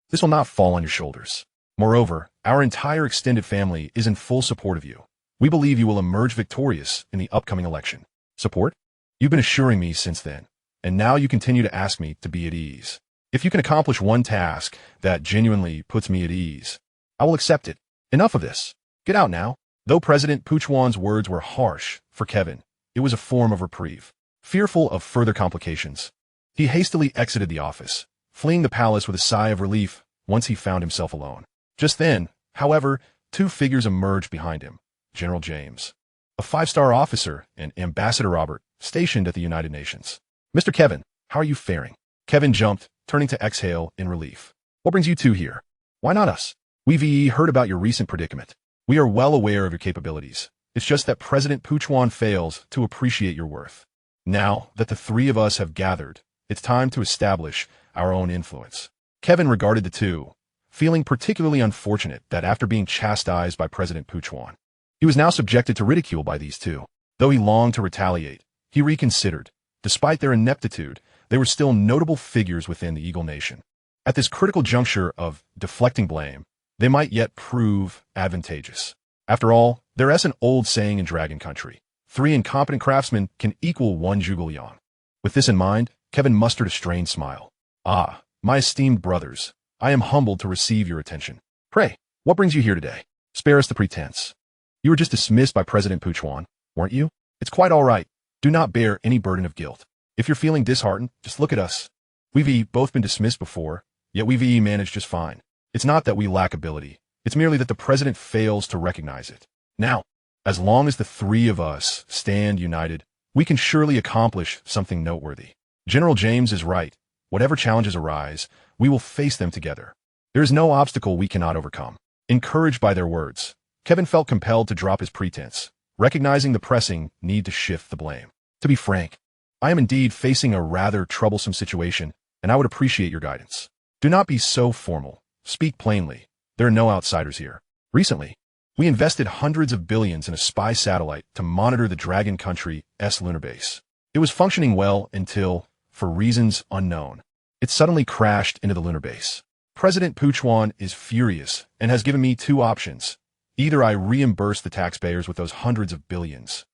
[SPEAKER 1] this will not fall on your shoulders. Moreover, our entire extended family is in full support of you. We believe you will emerge victorious in the upcoming election. Support? You've been assuring me since then, and now you continue to ask me to be at ease. If you can accomplish one task that genuinely puts me at ease, I will accept it. Enough of this. Get out now. Though President Puchwan's words were harsh, for Kevin, it was a form of reprieve. Fearful of further complications, he hastily exited the office, fleeing the palace with a sigh of relief once he found himself alone. Just then, however, two figures emerged behind him. General James, a 5-star officer, and Ambassador Robert, stationed at the United Nations. Mr. Kevin, how are you faring? Kevin jumped, turning to exhale in relief. What brings you two here? Why not us? We've heard about your recent predicament. We are well aware of your capabilities. It's just that President Puchwan fails to appreciate your worth. Now that the three of us have gathered, it's time to establish our own influence. Kevin regarded the two, feeling particularly unfortunate that after being chastised by President Puchwan, he was now subjected to ridicule by these two. Though he longed to retaliate, He reconsidered. Despite their ineptitude, they were still notable figures within the Eagle Nation. At this critical juncture of deflecting blame, they might yet prove advantageous. After all, there is an old saying in Dragon Country: 3 incompetent craftsmen can equal 1 Zhuge. With this in mind, Kevin mustered a strained smile. Ah, my esteemed brothers, I am humbled to receive your attention. Pray, what brings you here today? Spare us the pretense. You were just dismissed by President Puchuan, weren't you? It's quite all right. Do not bear any burden of guilt. If you're feeling disheartened, just look at us. We've both been dismissed before, yet we've managed just fine. It's not that we lack ability. It's merely that the president fails to recognize it. Now, as long as the 3 of us stand united, we can surely accomplish something noteworthy. General James is right. Whatever challenges arise, we will face them together. There is no obstacle we cannot overcome. Encouraged by their words, Kevin felt compelled to drop his pretense, recognizing the pressing need to shift the blame. To be frank, I am indeed facing a rather troublesome situation, and I would appreciate your guidance. Do not be so formal. Speak plainly. There are no outsiders here. Recently, we invested hundreds of billions in a spy satellite to monitor the Dragon Country's lunar base. It was functioning well until, for reasons unknown, it suddenly crashed into the lunar base. President Puchuan is furious and has given me 2 options. Either I reimburse the taxpayers with those hundreds of billions,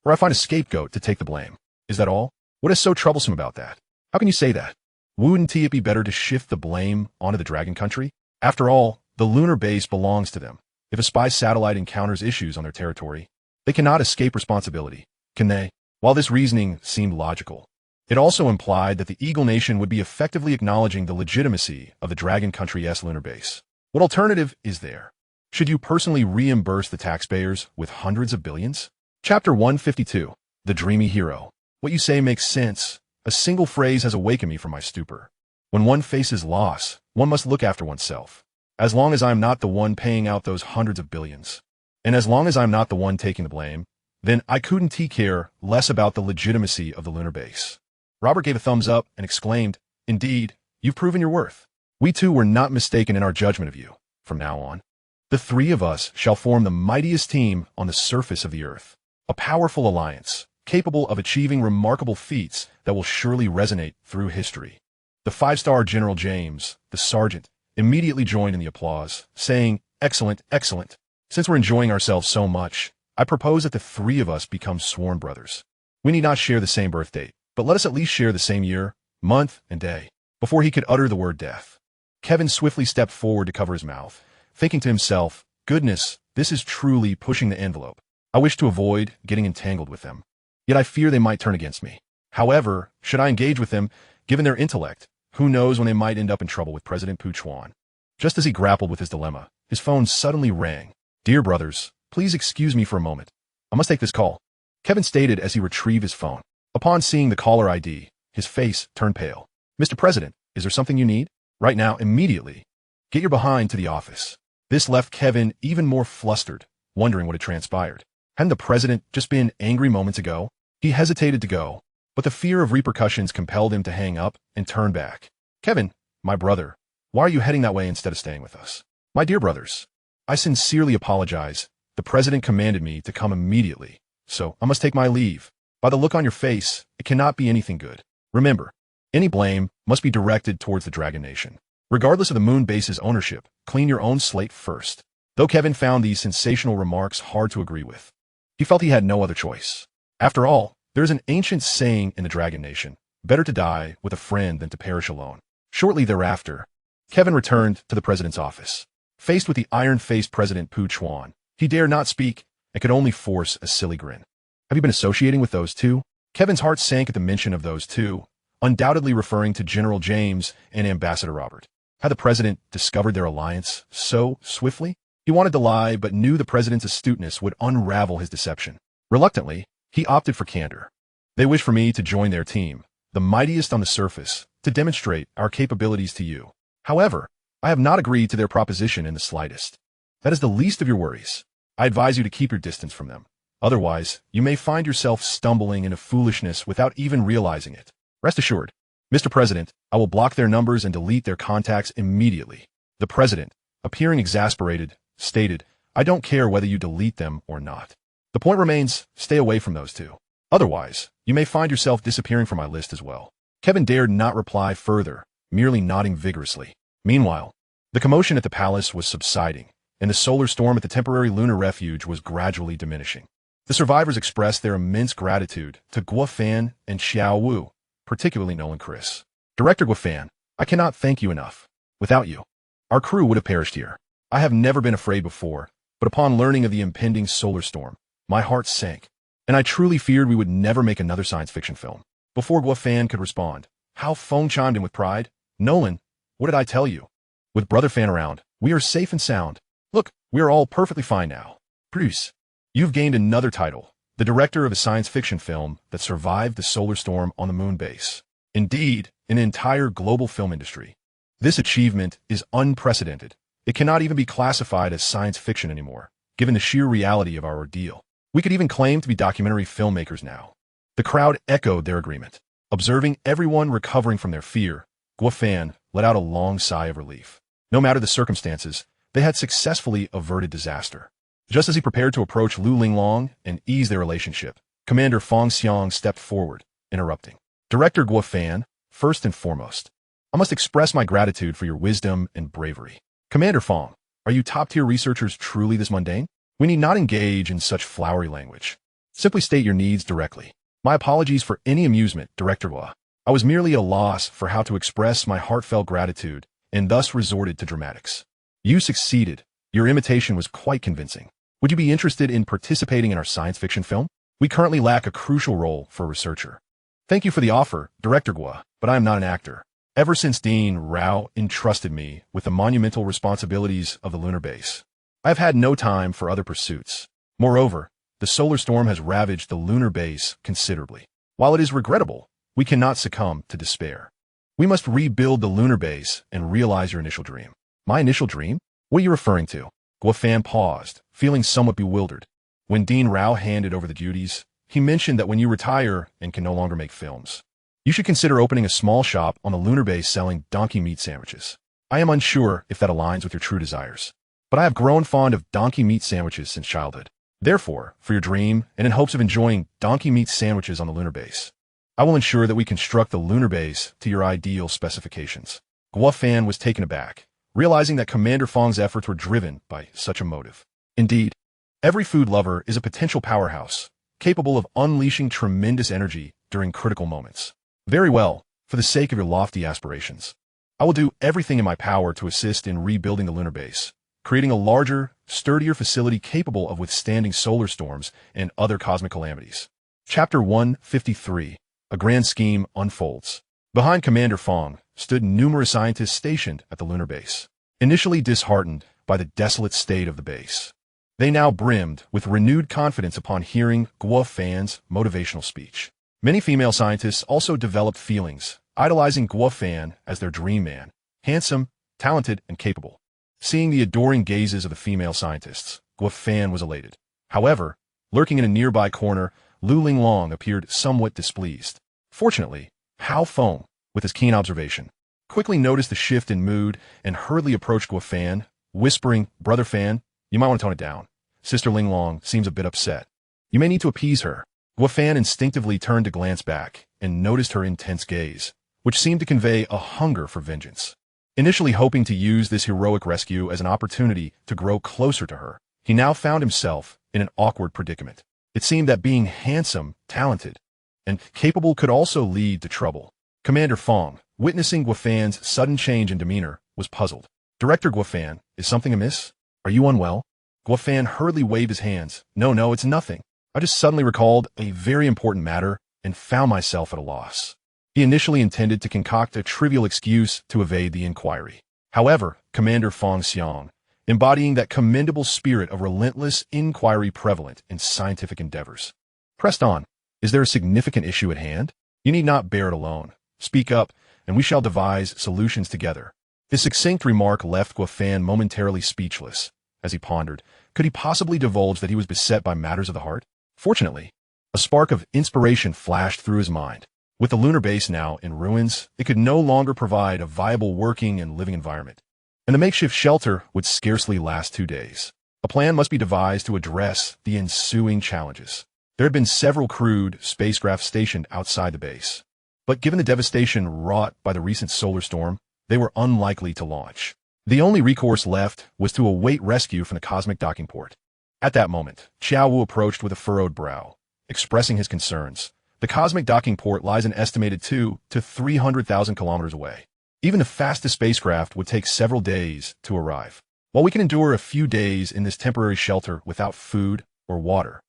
[SPEAKER 1] or I find a scapegoat to take the blame. Is that all? What is so troublesome about that? How can you say that? Wouldn't it be better to shift the blame onto the Dragon Country? After all, the lunar base belongs to them. If a spy satellite encounters issues on their territory, they cannot escape responsibility, can they? While this reasoning seemed logical, it also implied that the Eagle Nation would be effectively acknowledging the legitimacy of the Dragon Country's lunar base. What alternative is there? Should you personally reimburse the taxpayers with hundreds of billions? Chapter 152. The Dreamy Hero. What you say makes sense. A single phrase has awakened me from my stupor. When one faces loss, one must look after oneself. As long as I'm not the one paying out those hundreds of billions, and as long as I'm not the one taking the blame, then I couldn't care less about the legitimacy of the lunar base. Robert gave a thumbs up and exclaimed, "Indeed, you've proven your worth. We 2 were not mistaken in our judgment of you. From now on, the 3 of us shall form the mightiest team on the surface of the earth. A powerful alliance, capable of achieving remarkable feats that will surely resonate through history." The 5-star General James, the sergeant, immediately joined in the applause, saying, "Excellent, excellent. Since we're enjoying ourselves so much, I propose that the 3 of us become sworn brothers. We need not share the same birth date, but let us at least share the same year, month, and day." Before he could utter the word death, Kevin swiftly stepped forward to cover his mouth, thinking to himself, "Goodness, this is truly pushing the envelope. I wish to avoid getting entangled with them. Yet I fear they might turn against me. However, should I engage with them, given their intellect, who knows when they might end up in trouble with President Puchuan?" Just as he grappled with his dilemma, his phone suddenly rang. "Dear brothers, please excuse me for a moment. I must take this call," Kevin stated as he retrieved his phone. Upon seeing the caller ID, his face turned pale. "Mr. President, is there something you need? Right now, immediately. Get your behind to the office." This left Kevin even more flustered, wondering what had transpired. Hadn't the president just been angry moments ago? He hesitated to go, but the fear of repercussions compelled him to hang up and turn back. "Kevin, my brother, why are you heading that way instead of staying with us?" "My dear brothers, I sincerely apologize. The president commanded me to come immediately, so I must take my leave. By the look on your face, it cannot be anything good. Remember, any blame must be directed towards the Dragon Nation. Regardless of the moon base's ownership, clean your own slate first." Though Kevin found these sensational remarks hard to agree with, he felt he had no other choice. After all, there is an ancient saying in the Dragon Nation: better to die with a friend than to perish alone. Shortly thereafter, Kevin returned to the president's office. Faced with the iron-faced President Puchuan, he dared not speak and could only force a silly grin. "Have you been associating with those 2? Kevin's heart sank at the mention of those 2, undoubtedly referring to General James and Ambassador Robert. Had the president discovered their alliance so swiftly? He wanted to lie, but knew the president's astuteness would unravel his deception. Reluctantly, he opted for candor. "They wish for me to join their team, the mightiest on the surface, to demonstrate our capabilities to you. However, I have not agreed to their proposition in the slightest. That is the least of your worries. I advise you to keep your distance from them. Otherwise, you may find yourself stumbling into foolishness without even realizing it. Rest assured, Mr. President, I will block their numbers and delete their contacts immediately." The president, appearing exasperated, stated, "I don't care whether you delete them or not. The point remains, stay away from those 2. Otherwise, you may find yourself disappearing from my list as well. Kevin dared not reply further, merely nodding vigorously. Meanwhile, the commotion at the palace was subsiding, and the solar storm at the temporary lunar refuge was gradually diminishing. The survivors expressed their immense gratitude to Guo Fan and Xiao Wu, particularly Nolan Chris. Director Guo Fan, I cannot thank you enough. Without you, our crew would have perished here. I have never been afraid before, but upon learning of the impending solar storm, my heart sank, and I truly feared we would never make another science fiction film. Before Guo Fan could respond, Hao Feng chimed in with pride. Nolan, what did I tell you? With Brother Fan around, we are safe and sound. Look, we are all perfectly fine now. Bruce, you've gained another title, the director of a science fiction film that survived the solar storm on the moon base. Indeed, an entire global film industry. This achievement is unprecedented. It cannot even be classified as science fiction anymore, given the sheer reality of our ordeal. We could even claim to be documentary filmmakers now. The crowd echoed their agreement. Observing everyone recovering from their fear, Guo Fan let out a long sigh of relief. No matter the circumstances, they had successfully averted disaster. Just as he prepared to approach Lu Linglong and ease their relationship, Commander Fong Xiang stepped forward, interrupting. Director Guo Fan, first and foremost, I must express my gratitude for your wisdom and bravery. Commander Fong, are you top-tier researchers truly this mundane? We need not engage in such flowery language. Simply state your needs directly. My apologies for any amusement, Director Guo. I was merely at a loss for how to express my heartfelt gratitude and thus resorted to dramatics. You succeeded. Your imitation was quite convincing. Would you be interested in participating in our science fiction film? We currently lack a crucial role for a researcher. Thank you for the offer, Director Guo, but I am not an actor. Ever since Dean Rao entrusted me with the monumental responsibilities of the lunar base, I have had no time for other pursuits. Moreover, the solar storm has ravaged the lunar base considerably. While it is regrettable, we cannot succumb to despair. We must rebuild the lunar base and realize your initial dream. My initial dream? What are you referring to? Guo Fan paused, feeling somewhat bewildered. When Dean Rao handed over the duties, he mentioned that when you retire and can no longer make films, you should consider opening a small shop on the lunar base selling donkey meat sandwiches. I am unsure if that aligns with your true desires, but I have grown fond of donkey meat sandwiches since childhood. Therefore, for your dream, and in hopes of enjoying donkey meat sandwiches on the lunar base, I will ensure that we construct the lunar base to your ideal specifications. Guo Fan was taken aback, realizing that Commander Fong's efforts were driven by such a motive. Indeed, every food lover is a potential powerhouse, capable of unleashing tremendous energy during critical moments. Very well, for the sake of your lofty aspirations, I will do everything in my power to assist in rebuilding the lunar base, creating a larger, sturdier facility capable of withstanding solar storms and other cosmic calamities. Chapter 153. A grand scheme unfolds. Behind Commander Fong stood numerous scientists stationed at the lunar base. Initially disheartened by the desolate state of the base, they now brimmed with renewed confidence upon hearing Guo Fan's motivational speech. Many female scientists also developed feelings, idolizing Guo Fan as their dream man, handsome, talented, and capable. Seeing the adoring gazes of the female scientists, Guo Fan was elated. However, lurking in a nearby corner, Lu Linglong appeared somewhat displeased. Fortunately, Hao Feng, with his keen observation, quickly noticed the shift in mood and hurriedly approached Guo Fan, whispering, Brother Fan, you might want to tone it down. Sister Linglong seems a bit upset. You may need to appease her. Guo Fan instinctively turned to glance back and noticed her intense gaze, which seemed to convey a hunger for vengeance. Initially hoping to use this heroic rescue as an opportunity to grow closer to her, he now found himself in an awkward predicament. It seemed that being handsome, talented, and capable could also lead to trouble. Commander Fong, witnessing Guo Fan's sudden change in demeanor, was puzzled. Director Guo Fan, is something amiss? Are you unwell? Guo Fan hurriedly waved his hands. No, it's nothing. I just suddenly recalled a very important matter and found myself at a loss. He initially intended to concoct a trivial excuse to evade the inquiry. However, Commander Fong Xiang, embodying that commendable spirit of relentless inquiry prevalent in scientific endeavors, pressed on. Is there a significant issue at hand? You need not bear it alone. Speak up, and we shall devise solutions together. His succinct remark left Guo Fan momentarily speechless. As he pondered, could he possibly divulge that he was beset by matters of the heart? Fortunately, a spark of inspiration flashed through his mind. With the lunar base now in ruins, it could no longer provide a viable working and living environment, and the makeshift shelter would scarcely last 2 days. A plan must be devised to address the ensuing challenges. There had been several crewed spacecraft stationed outside the base. But given the devastation wrought by the recent solar storm, they were unlikely to launch. The only recourse left was to await rescue from the cosmic docking port. At that moment, Qiao Wu approached with a furrowed brow, expressing his concerns. The cosmic docking port lies an estimated 2 to 300,000 kilometers away. Even the fastest spacecraft would take several days to arrive. While we can endure a few days in this temporary shelter without food or water,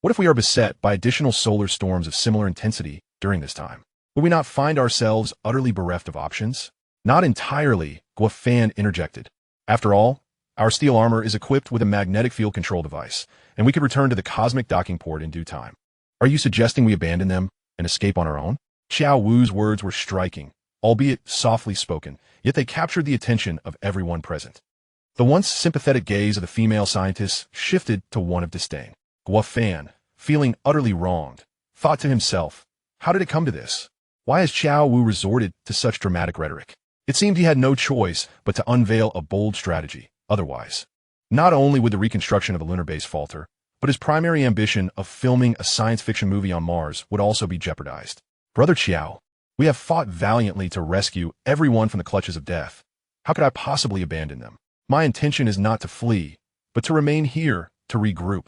[SPEAKER 1] what if we are beset by additional solar storms of similar intensity during this time? Would we not find ourselves utterly bereft of options? Not entirely, Guo Fan interjected. After all, our steel armor is equipped with a magnetic field control device, and we could return to the cosmic docking port in due time. Are you suggesting we abandon them and escape on our own? Qiao Wu's words were striking, albeit softly spoken, yet they captured the attention of everyone present. The once sympathetic gaze of the female scientist shifted to one of disdain. Guo Fan, feeling utterly wronged, thought to himself, how did it come to this? Why has Qiao Wu resorted to such dramatic rhetoric? It seemed he had no choice but to unveil a bold strategy. Otherwise, not only would the reconstruction of the lunar base falter, but his primary ambition of filming a science fiction movie on Mars would also be jeopardized. Brother Qiao, we have fought valiantly to rescue everyone from the clutches of death. How could I possibly abandon them? My intention is not to flee, but to remain here, to regroup,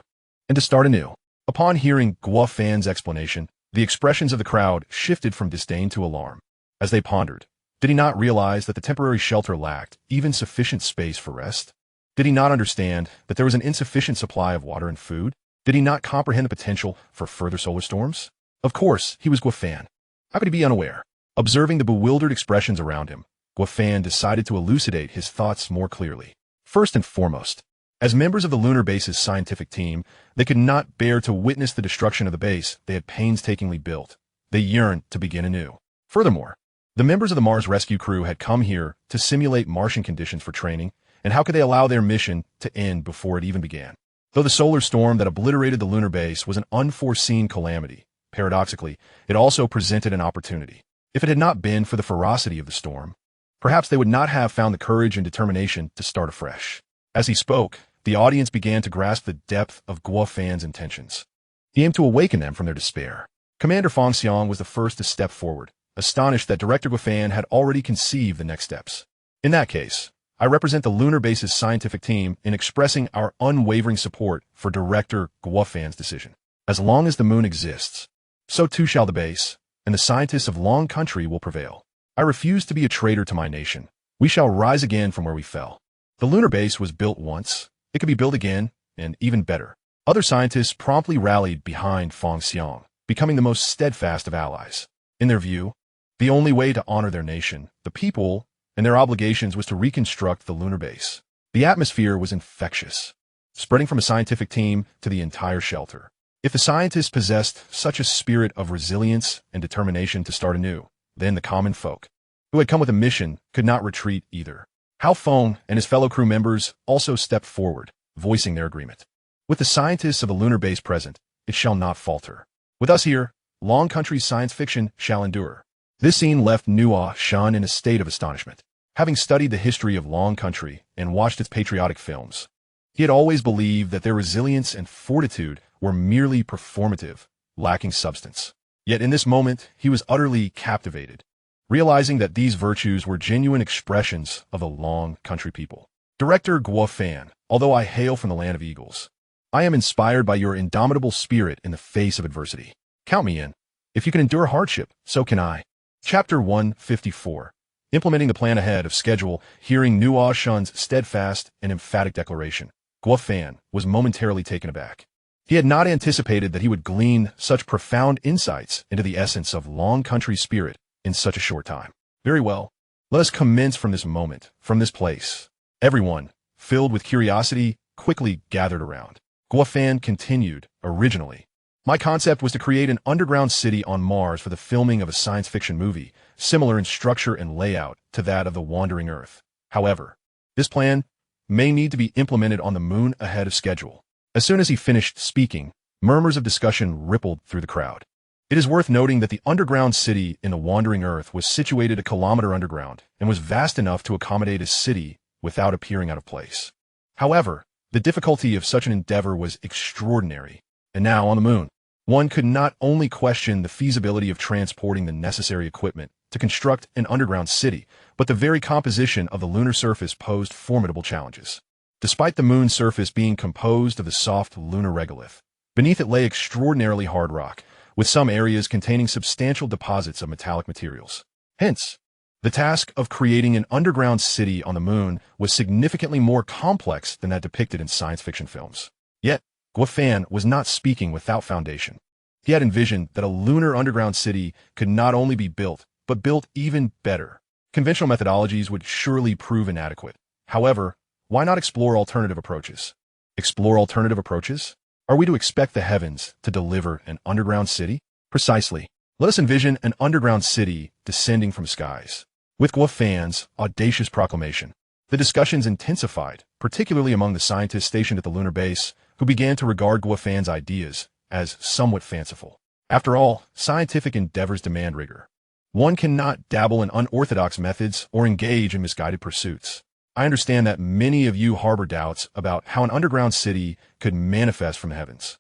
[SPEAKER 1] and to start anew. Upon hearing Guo Fan's explanation, the expressions of the crowd shifted from disdain to alarm. As they pondered, did he not realize that the temporary shelter lacked even sufficient space for rest? Did he not understand that there was an insufficient supply of water and food? Did he not comprehend the potential for further solar storms? Of course, he was Guo Fan. How could he be unaware? Observing the bewildered expressions around him, Guo Fan decided to elucidate his thoughts more clearly. First and foremost, as members of the lunar base's scientific team, they could not bear to witness the destruction of the base they had painstakingly built. They yearned to begin anew. Furthermore, the members of the Mars rescue crew had come here to simulate Martian conditions for training, and how could they allow their mission to end before it even began? Though the solar storm that obliterated the lunar base was an unforeseen calamity, paradoxically, it also presented an opportunity. If it had not been for the ferocity of the storm, perhaps they would not have found the courage and determination to start afresh. As he spoke, the audience began to grasp the depth of Guo Fan's intentions. He aimed to awaken them from their despair. Commander Fong Xiang was the first to step forward, astonished that Director Guo Fan had already conceived the next steps. In that case, I represent the lunar base's scientific team in expressing our unwavering support for Director Guo Fan's decision. As long as the moon exists, so too shall the base, and the scientists of Long Country will prevail. I refuse to be a traitor to my nation. We shall rise again from where we fell. The lunar base was built once. It could be built again, and even better. Other scientists promptly rallied behind Fong Xiang, becoming the most steadfast of allies. In their view, the only way to honor their nation, the people, and their obligations was to reconstruct the lunar base. The atmosphere was infectious, spreading from a scientific team to the entire shelter. If the scientists possessed such a spirit of resilience and determination to start anew, then the common folk, who had come with a mission, could not retreat either. Hao Feng and his fellow crew members also stepped forward, voicing their agreement. With the scientists of the lunar base present, it shall not falter. With us here, Long Country's science fiction shall endure. This scene left Nuo Shan in a state of astonishment. Having studied the history of Long Country and watched its patriotic films, he had always believed that their resilience and fortitude were merely performative, lacking substance. Yet in this moment, he was utterly captivated, realizing that these virtues were genuine expressions of the Long Country people. Director Guo Fan, although I hail from the land of eagles, I am inspired by your indomitable spirit in the face of adversity. Count me in. If you can endure hardship, so can I. Chapter 154. Implementing the plan ahead of schedule. Hearing Nuo Shan's steadfast and emphatic declaration, Guo Fan was momentarily taken aback. He had not anticipated that he would glean such profound insights into the essence of Long Country's spirit in such a short time. Very well. Let us commence from this moment, from this place. Everyone, filled with curiosity, quickly gathered around. Guo Fan continued, originally, my concept was to create an underground city on Mars for the filming of a science fiction movie, similar in structure and layout to that of the Wandering Earth. However, this plan may need to be implemented on the moon ahead of schedule. As soon as he finished speaking, murmurs of discussion rippled through the crowd. It is worth noting that the underground city in the Wandering Earth was situated a kilometer underground and was vast enough to accommodate a city without appearing out of place. However, the difficulty of such an endeavor was extraordinary. And now on the moon, One could not only question the feasibility of transporting the necessary equipment to construct an underground city, but the very composition of the lunar surface posed formidable challenges. Despite the moon's surface being composed of the soft lunar regolith, beneath it lay extraordinarily hard rock, with some areas containing substantial deposits of metallic materials. Hence, the task of creating an underground city on the moon was significantly more complex than that depicted in science fiction films. Yet, Guofan was not speaking without foundation. He had envisioned that a lunar underground city could not only be built, but built even better. Conventional methodologies would surely prove inadequate. However, why not explore alternative approaches? Explore alternative approaches? Are we to expect the heavens to deliver an underground city? Precisely. Let us envision an underground city descending from skies. With Guofan's audacious proclamation, the discussions intensified, particularly among the scientists stationed at the lunar base, who began to regard Guofan's ideas as somewhat fanciful. After all, scientific endeavors demand rigor. One cannot dabble in unorthodox methods or engage in misguided pursuits. I understand that many of you harbor doubts about how an underground city could manifest from the heavens.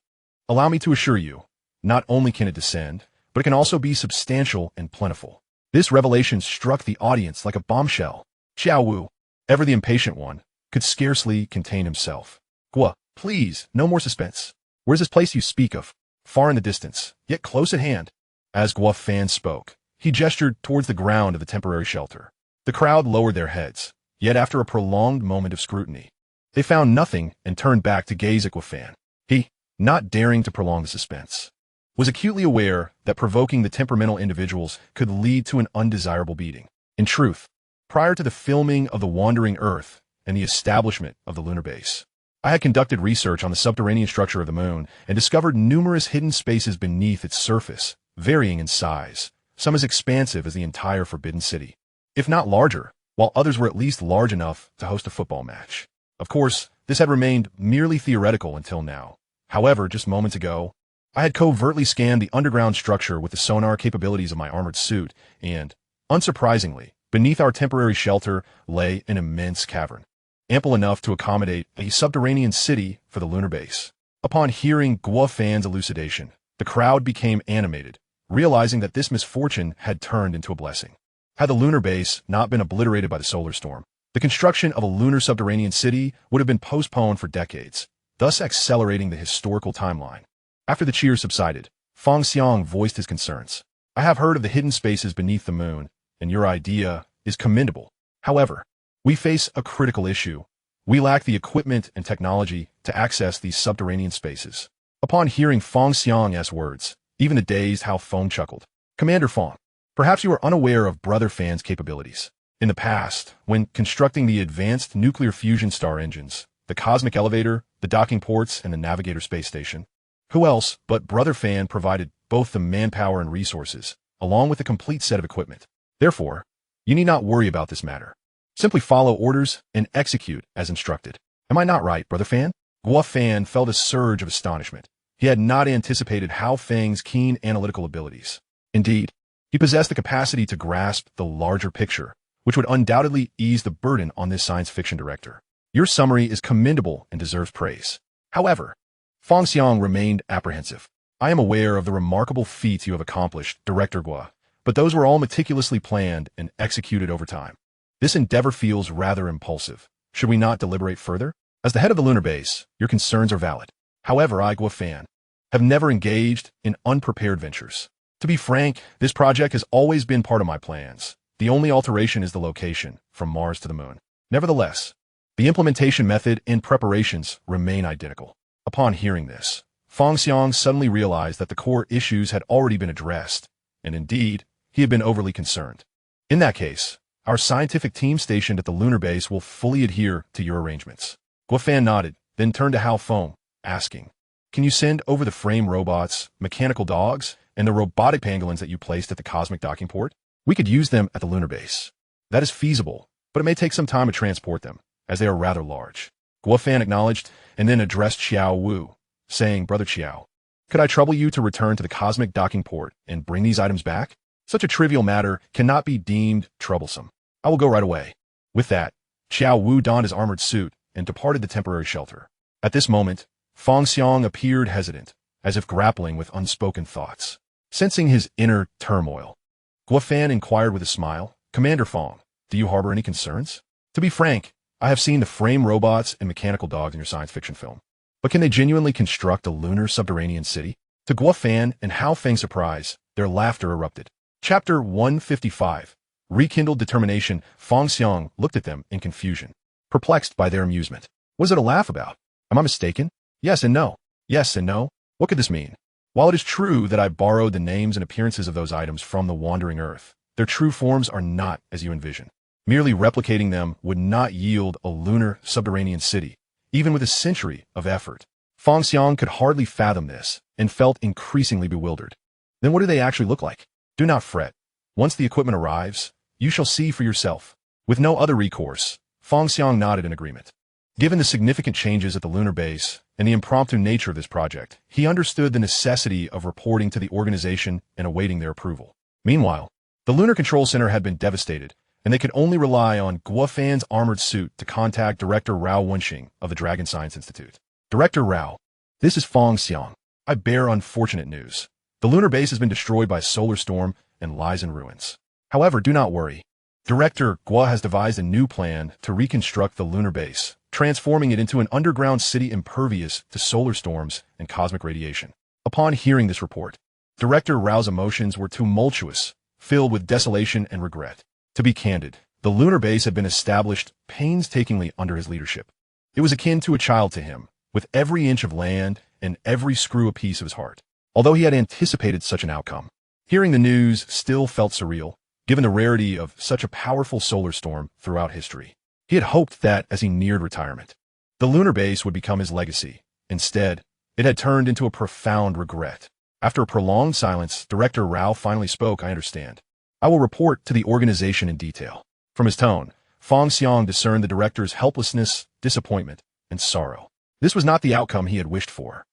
[SPEAKER 1] Allow me to assure you, not only can it descend, but it can also be substantial and plentiful. This revelation struck the audience like a bombshell. Xiao Wu, ever the impatient one, could scarcely contain himself. Guo, please, no more suspense. Where's this place you speak of? Far in the distance, yet close at hand. As Guofan spoke, he gestured towards the ground of the temporary shelter. The crowd lowered their heads, yet after a prolonged moment of scrutiny, they found nothing and turned back to gaze at Guofan. He, not daring to prolong the suspense, was acutely aware that provoking the temperamental individuals could lead to an undesirable beating. In truth, prior to the filming of The Wandering Earth and the establishment of the lunar base, I had conducted research on the subterranean structure of the moon and discovered numerous hidden spaces beneath its surface, varying in size, some as expansive as the entire Forbidden City, if not larger, while others were at least large enough to host a football match. Of course, this had remained merely theoretical until now. However, just moments ago, I had covertly scanned the underground structure with the sonar capabilities of my armored suit, and, unsurprisingly, beneath our temporary shelter lay an immense cavern, ample enough to accommodate a subterranean city for the lunar base. Upon hearing Guofan's elucidation, the crowd became animated, realizing that this misfortune had turned into a blessing. Had the lunar base not been obliterated by the solar storm, the construction of a lunar subterranean city would have been postponed for decades, thus accelerating the historical timeline. After the cheers subsided, Feng Xiang voiced his concerns. I have heard of the hidden spaces beneath the moon, and your idea is commendable. However, we face a critical issue. We lack the equipment and technology to access these subterranean spaces. Upon hearing Feng Xiang's words, even the dazed Hao Feng chuckled. Commander Feng, perhaps you are unaware of Brother Fan's capabilities. In the past, when constructing the advanced nuclear fusion star engines, the cosmic elevator, the docking ports, and the Navigator space station, who else but Brother Fan provided both the manpower and resources, along with a complete set of equipment. Therefore, you need not worry about this matter. Simply follow orders and execute as instructed. Am I not right, Brother Fan? Guo Fan felt a surge of astonishment. He had not anticipated Hao Feng's keen analytical abilities. Indeed, he possessed the capacity to grasp the larger picture, which would undoubtedly ease the burden on this science fiction director. Your summary is commendable and deserves praise. However, Feng Xiang remained apprehensive. I am aware of the remarkable feats you have accomplished, Director Guo, but those were all meticulously planned and executed over time. This endeavor feels rather impulsive. Should we not deliberate further? As the head of the lunar base, your concerns are valid. However, I, Guo Fan, have never engaged in unprepared ventures. To be frank, this project has always been part of my plans. The only alteration is the location, from Mars to the moon. Nevertheless, the implementation method and preparations remain identical. Upon hearing this, Feng Xiang suddenly realized that the core issues had already been addressed, and indeed, he had been overly concerned. In that case, our scientific team stationed at the lunar base will fully adhere to your arrangements. Guo Fan nodded, then turned to Hao Feng, asking, can you send over the frame robots, mechanical dogs, and the robotic pangolins that you placed at the cosmic docking port? We could use them at the lunar base. That is feasible, but it may take some time to transport them, as they are rather large. Guo Fan acknowledged and then addressed Xiao Wu, saying, Brother Xiao, could I trouble you to return to the cosmic docking port and bring these items back? Such a trivial matter cannot be deemed troublesome. I will go right away. With that, Xiao Wu donned his armored suit and departed the temporary shelter. At this moment, Feng Xiang appeared hesitant, as if grappling with unspoken thoughts. Sensing his inner turmoil, Guofan inquired with a smile, "Commander Fong, do you harbor any concerns? To be frank, I have seen the frame robots and mechanical dogs in your science fiction film. But can they genuinely construct a lunar subterranean city?" To Guofan and Hao Feng's surprise, their laughter erupted. Chapter 155. Rekindled Determination. Fong Xiang looked at them in confusion, perplexed by their amusement. Was it a laugh about? Am I mistaken? Yes and no. Yes and no. What could this mean? While it is true that I borrowed the names and appearances of those items from the wandering Earth, their true forms are not as you envision. Merely replicating them would not yield a lunar subterranean city, even with a century of effort. Fong Xiang could hardly fathom this and felt increasingly bewildered. Then what do they actually look like? Do not fret. Once the equipment arrives, you shall see for yourself. With no other recourse, Fong Xiang nodded in agreement. Given the significant changes at the lunar base and the impromptu nature of this project, he understood the necessity of reporting to the organization and awaiting their approval. Meanwhile, the Lunar Control Center had been devastated, and they could only rely on Guofan's armored suit to contact Director Rao Wenxing of the Dragon Science Institute. Director Rao, this is Fong Xiang. I bear unfortunate news. The lunar base has been destroyed by a solar storm and lies in ruins. However, do not worry. Director Guo has devised a new plan to reconstruct the lunar base, transforming it into an underground city impervious to solar storms and cosmic radiation. Upon hearing this report, Director Rao's emotions were tumultuous, filled with desolation and regret. To be candid, the lunar base had been established painstakingly under his leadership. It was akin to a child to him, with every inch of land and every screw a piece of his heart. Although he had anticipated such an outcome, hearing the news still felt surreal, given the rarity of such a powerful solar storm throughout history. He had hoped that, as he neared retirement, the lunar base would become his legacy. Instead, it had turned into a profound regret. After a prolonged silence, Director Rao finally spoke. "I understand. I will report to the organization in detail." From his tone, Fong Xiang discerned the director's helplessness, disappointment, and sorrow. This was not the outcome he had wished for.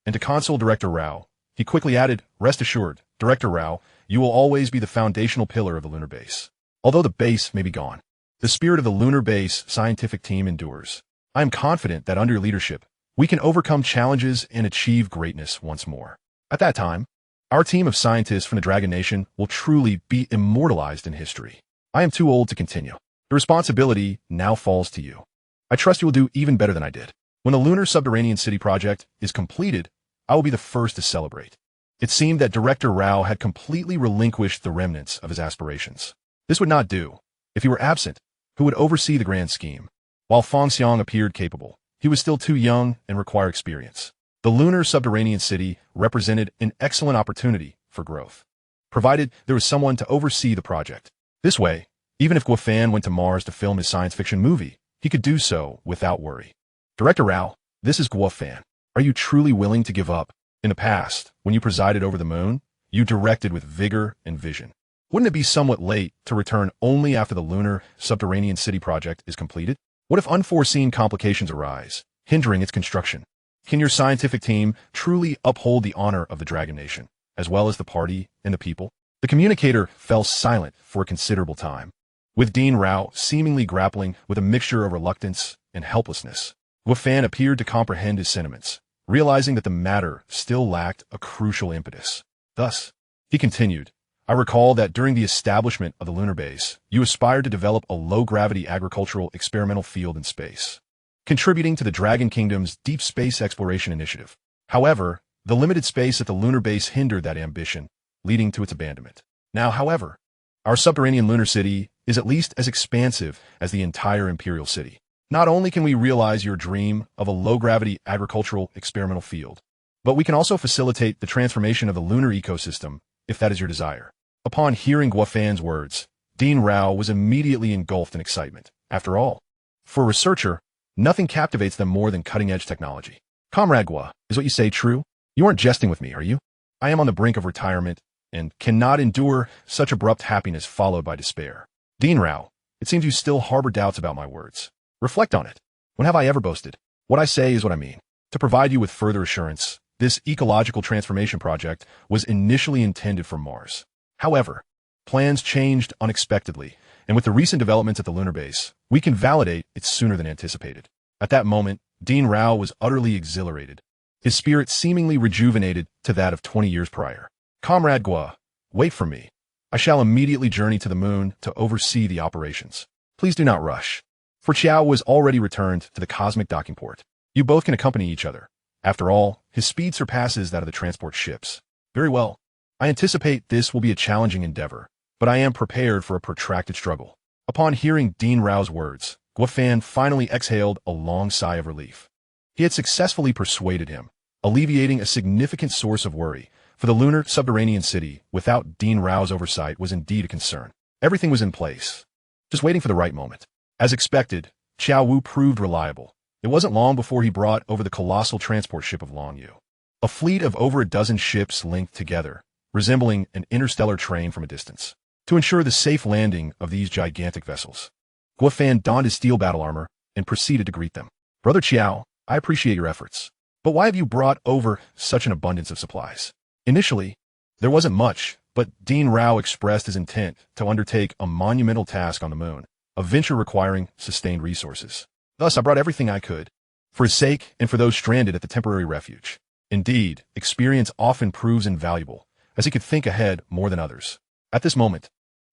[SPEAKER 1] And to console Director Rao, he quickly added, "Rest assured, Director Rao, you will always be the foundational pillar of the lunar base. Although the base may be gone, the spirit of the lunar base scientific team endures. I am confident that under your leadership, we can overcome challenges and achieve greatness once more. At that time, our team of scientists from the Dragon Nation will truly be immortalized in history. I am too old to continue. The responsibility now falls to you. I trust you will do even better than I did. When the Lunar Subterranean City project is completed, I will be the first to celebrate." It seemed that Director Rao had completely relinquished the remnants of his aspirations. This would not do. If he were absent, who would oversee the grand scheme? While Fong Xiang appeared capable, he was still too young and required experience. The Lunar Subterranean City represented an excellent opportunity for growth, provided there was someone to oversee the project. This way, even if Guofan went to Mars to film his science fiction movie, he could do so without worry. "Director Rao, this is Guofan. Are you truly willing to give up? In the past, when you presided over the moon, you directed with vigor and vision. Wouldn't it be somewhat late to return only after the Lunar Subterranean City project is completed? What if unforeseen complications arise, hindering its construction? Can your scientific team truly uphold the honor of the Dragon Nation, as well as the party and the people?" The communicator fell silent for a considerable time, with Dean Rao seemingly grappling with a mixture of reluctance and helplessness. Guofan appeared to comprehend his sentiments, realizing that the matter still lacked a crucial impetus. Thus, he continued, "I recall that during the establishment of the lunar base, you aspired to develop a low-gravity agricultural experimental field in space, contributing to the Dragon Kingdom's deep space exploration initiative. However, the limited space at the lunar base hindered that ambition, leading to its abandonment. Now, however, our subterranean lunar city is at least as expansive as the entire Imperial City. Not only can we realize your dream of a low-gravity agricultural experimental field, but we can also facilitate the transformation of the lunar ecosystem, if that is your desire." Upon hearing Guofan's words, Dean Rao was immediately engulfed in excitement. After all, for a researcher, nothing captivates them more than cutting-edge technology. "Comrade Guo, is what you say true? You aren't jesting with me, are you? I am on the brink of retirement and cannot endure such abrupt happiness followed by despair." "Dean Rao, it seems you still harbor doubts about my words. Reflect on it. When have I ever boasted? What I say is what I mean. To provide you with further assurance, this ecological transformation project was initially intended for Mars. However, plans changed unexpectedly, and with the recent developments at the lunar base, we can validate it sooner than anticipated." At that moment, Dean Rao was utterly exhilarated. his spirit seemingly rejuvenated to that of 20 years prior. Comrade Gua, wait for me. I shall immediately journey to the moon to oversee the operations. Please do not rush. For Qiao was already returned to the cosmic docking port. You both can accompany each other. After all, his speed surpasses that of the transport ships. Very well. I anticipate this will be a challenging endeavor, but I am prepared for a protracted struggle. Upon hearing Dean Rao's words, Guofan finally exhaled a long sigh of relief. He had successfully persuaded him, alleviating a significant source of worry, for the lunar subterranean city without Dean Rao's oversight was indeed a concern. Everything was in place, just waiting for the right moment. As expected, Qiao Wu proved reliable. It wasn't long before he brought over the colossal transport ship of Longyu. A fleet of over a dozen ships linked together, resembling an interstellar train from a distance. To ensure the safe landing of these gigantic vessels, Guofan donned his steel battle armor and proceeded to greet them. Brother Qiao, I appreciate your efforts, but why have you brought over such an abundance of supplies? Initially, there wasn't much, but Dean Rao expressed his intent to undertake a monumental task on the moon, a venture requiring sustained resources. Thus, I brought everything I could, for his sake and for those stranded at the temporary refuge. Indeed, experience often proves invaluable, as he could think ahead more than others. At this moment,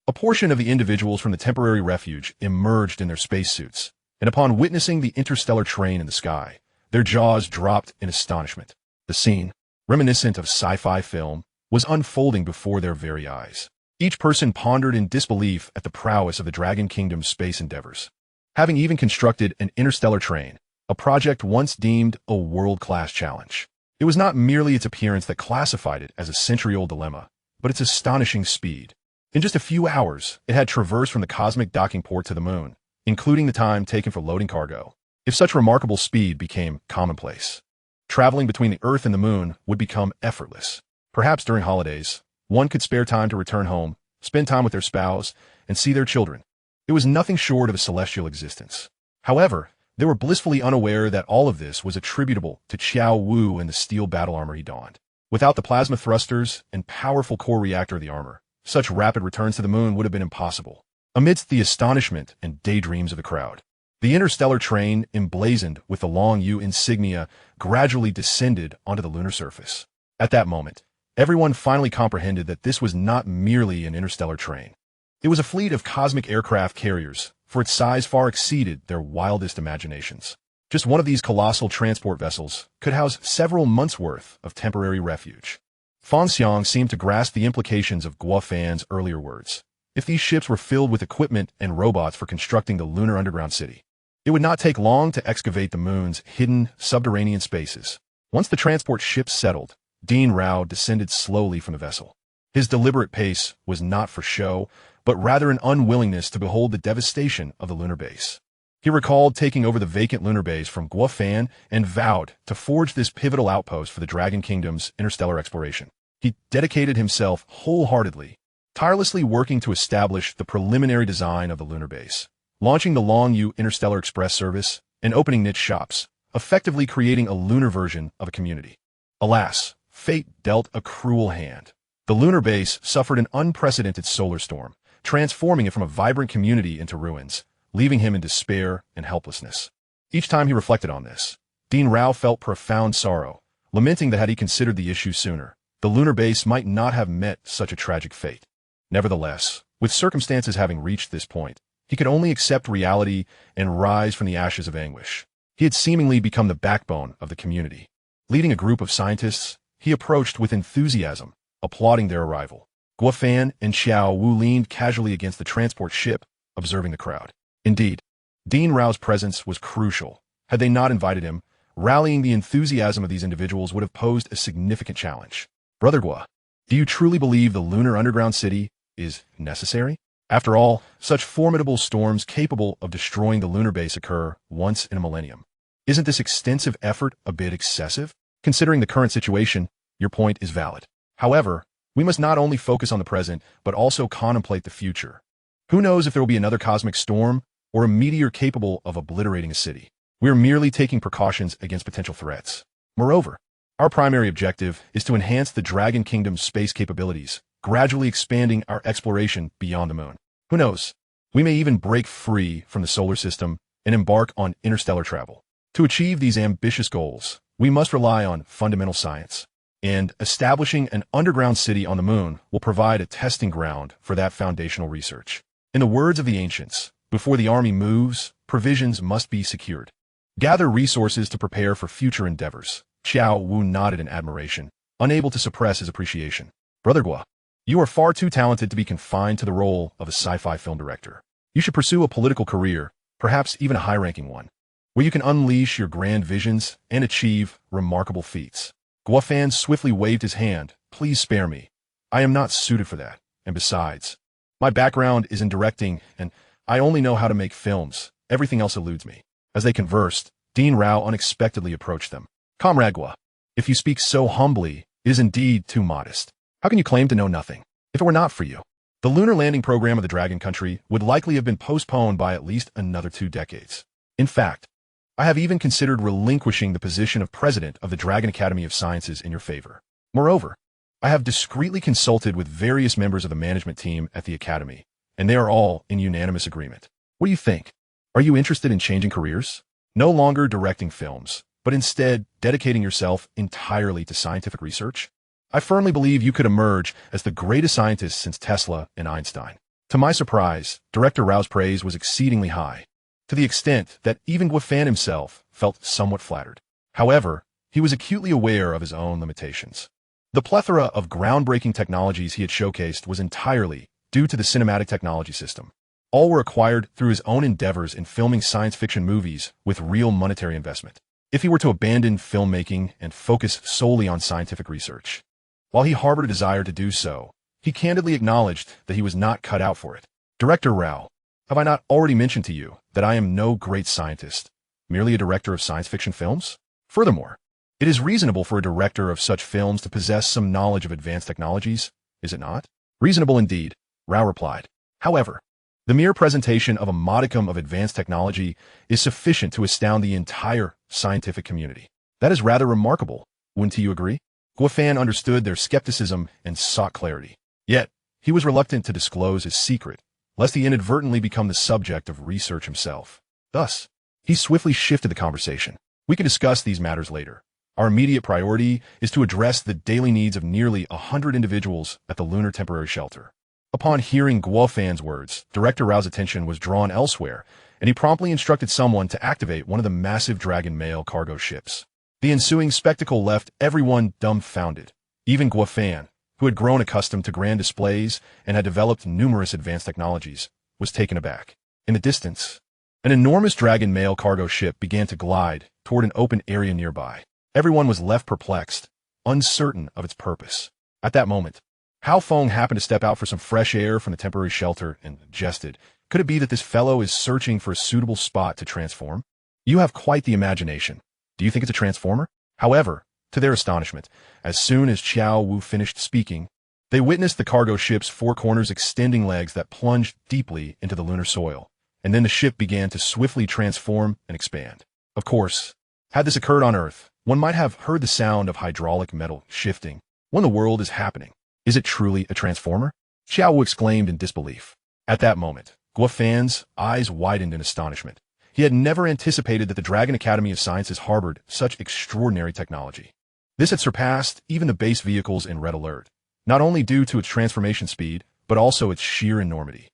[SPEAKER 1] a portion of the individuals from the temporary refuge emerged in their spacesuits, and upon witnessing the interstellar train in the sky, their jaws dropped in astonishment. The scene, reminiscent of sci-fi film, was unfolding before their very eyes. Each person pondered in disbelief at the prowess of the Dragon Kingdom's space endeavors. Having even constructed an interstellar train, a project once deemed a world-class challenge. It was not merely its appearance that classified it as a century-old dilemma, but its astonishing speed. In just a few hours, it had traversed from the cosmic docking port to the moon, including the time taken for loading cargo. If such remarkable speed became commonplace, traveling between the Earth and the moon would become effortless. Perhaps during holidays, one could spare time to return home, spend time with their spouse, and see their children. It was nothing short of a celestial existence. However, they were blissfully unaware that all of this was attributable to Qiao Wu and the steel battle armor he donned. Without the plasma thrusters and powerful core reactor of the armor, such rapid returns to the moon would have been impossible. Amidst the astonishment and daydreams of the crowd, the interstellar train, emblazoned with the Longyu insignia, gradually descended onto the lunar surface. At that moment, everyone finally comprehended that this was not merely an interstellar train. It was a fleet of cosmic aircraft carriers, for its size far exceeded their wildest imaginations. Just one of these colossal transport vessels could house several months' worth of temporary refuge. Fan Xiang seemed to grasp the implications of Guofan's earlier words. If these ships were filled with equipment and robots for constructing the lunar underground city, it would not take long to excavate the moon's hidden subterranean spaces. Once the transport ships settled, Dean Rao descended slowly from the vessel. His deliberate pace was not for show, but rather an unwillingness to behold the devastation of the lunar base. He recalled taking over the vacant lunar base from Guofan and vowed to forge this pivotal outpost for the Dragon Kingdom's interstellar exploration. He dedicated himself wholeheartedly, tirelessly working to establish the preliminary design of the lunar base, launching the Longyu Interstellar Express service, and opening niche shops, effectively creating a lunar version of a community. Alas, fate dealt a cruel hand. The lunar base suffered an unprecedented solar storm, transforming it from a vibrant community into ruins, leaving him in despair and helplessness. Each time he reflected on this, Dean Rao felt profound sorrow, lamenting that had he considered the issue sooner, the lunar base might not have met such a tragic fate. Nevertheless, with circumstances having reached this point, he could only accept reality and rise from the ashes of anguish. He had seemingly become the backbone of the community. Leading a group of scientists, he approached with enthusiasm, applauding their arrival. Guofan and Qiao Wu leaned casually against the transport ship, observing the crowd. Indeed, Dean Rao's presence was crucial. Had they not invited him, rallying the enthusiasm of these individuals would have posed a significant challenge. Brother Gua, do you truly believe the lunar underground city is necessary? After all, such formidable storms capable of destroying the lunar base occur once in a millennium. Isn't this extensive effort a bit excessive? Considering the current situation, your point is valid. However, we must not only focus on the present, but also contemplate the future. Who knows if there will be another cosmic storm or a meteor capable of obliterating a city? We are merely taking precautions against potential threats. Moreover, our primary objective is to enhance the Dragon Kingdom's space capabilities, gradually expanding our exploration beyond the moon. Who knows? We may even break free from the solar system and embark on interstellar travel. To achieve these ambitious goals, We must rely on fundamental science, and establishing an underground city on the moon will provide a testing ground for that foundational research. In the words of the ancients, before the army moves, provisions must be secured. Gather resources to prepare for future endeavors. Xiao Wu nodded in admiration, unable to suppress his appreciation. Brother Gua, you are far too talented to be confined to the role of a sci-fi film director. You should pursue a political career, perhaps even a high-ranking one, where you can unleash your grand visions and achieve remarkable feats. Guofan swiftly waved his hand. Please spare me. I am not suited for that. And besides, my background is in directing, and I only know how to make films. Everything else eludes me. As they conversed, Dean Rao unexpectedly approached them. Comrade Gua, if you speak so humbly, it is indeed too modest. How can you claim to know nothing? If it were not for you, the lunar landing program of the Dragon Country would likely have been postponed by at least another 2 decades. In fact, I have even considered relinquishing the position of president of the Dragon Academy of Sciences in your favor. Moreover, I have discreetly consulted with various members of the management team at the Academy, and they are all in unanimous agreement. What do you think? Are you interested in changing careers? No longer directing films, but instead dedicating yourself entirely to scientific research? I firmly believe you could emerge as the greatest scientist since Tesla and Einstein. To my surprise, Director Rao's praise was exceedingly high, to the extent that even Guofan himself felt somewhat flattered. However, he was acutely aware of his own limitations. The plethora of groundbreaking technologies he had showcased was entirely due to the cinematic technology system. All were acquired through his own endeavors in filming science fiction movies with real monetary investment. If he were to abandon filmmaking and focus solely on scientific research, while he harbored a desire to do so, he candidly acknowledged that he was not cut out for it. Director Rao, have I not already mentioned to you that I am no great scientist, merely a director of science fiction films? Furthermore, it is reasonable for a director of such films to possess some knowledge of advanced technologies, is it not? Reasonable indeed, Rao replied. However, the mere presentation of a modicum of advanced technology is sufficient to astound the entire scientific community. That is rather remarkable, wouldn't you agree? Guofan understood their skepticism and sought clarity. Yet, he was reluctant to disclose his secret, lest he inadvertently become the subject of research himself. Thus, he swiftly shifted the conversation. We can discuss these matters later. Our immediate priority is to address the daily needs of nearly 100 individuals at the Lunar Temporary Shelter. Upon hearing Guofan's words, Director Rao's attention was drawn elsewhere, and he promptly instructed someone to activate one of the massive Dragon mail cargo ships. The ensuing spectacle left everyone dumbfounded. Even Guofan, who had grown accustomed to grand displays and had developed numerous advanced technologies, was taken aback. In the distance, an enormous Dragon mail cargo ship began to glide toward an open area nearby. Everyone was left perplexed, uncertain of its purpose. At that moment, Hao Feng happened to step out for some fresh air from the temporary shelter and jested, "Could it be that this fellow is searching for a suitable spot to transform? You have quite the imagination. Do you think it's a transformer?" However, to their astonishment, as soon as Xiao Wu finished speaking, they witnessed the cargo ship's 4 corners extending legs that plunged deeply into the lunar soil, and then the ship began to swiftly transform and expand. Of course, had this occurred on Earth, one might have heard the sound of hydraulic metal shifting when the world is happening. Is it truly a transformer? Xiao Wu exclaimed in disbelief. At that moment, Guofan's eyes widened in astonishment. He had never anticipated that the Dragon Academy of Sciences harbored such extraordinary technology. This had surpassed even the base vehicles in Red Alert, not only due to its transformation speed, but also its sheer enormity.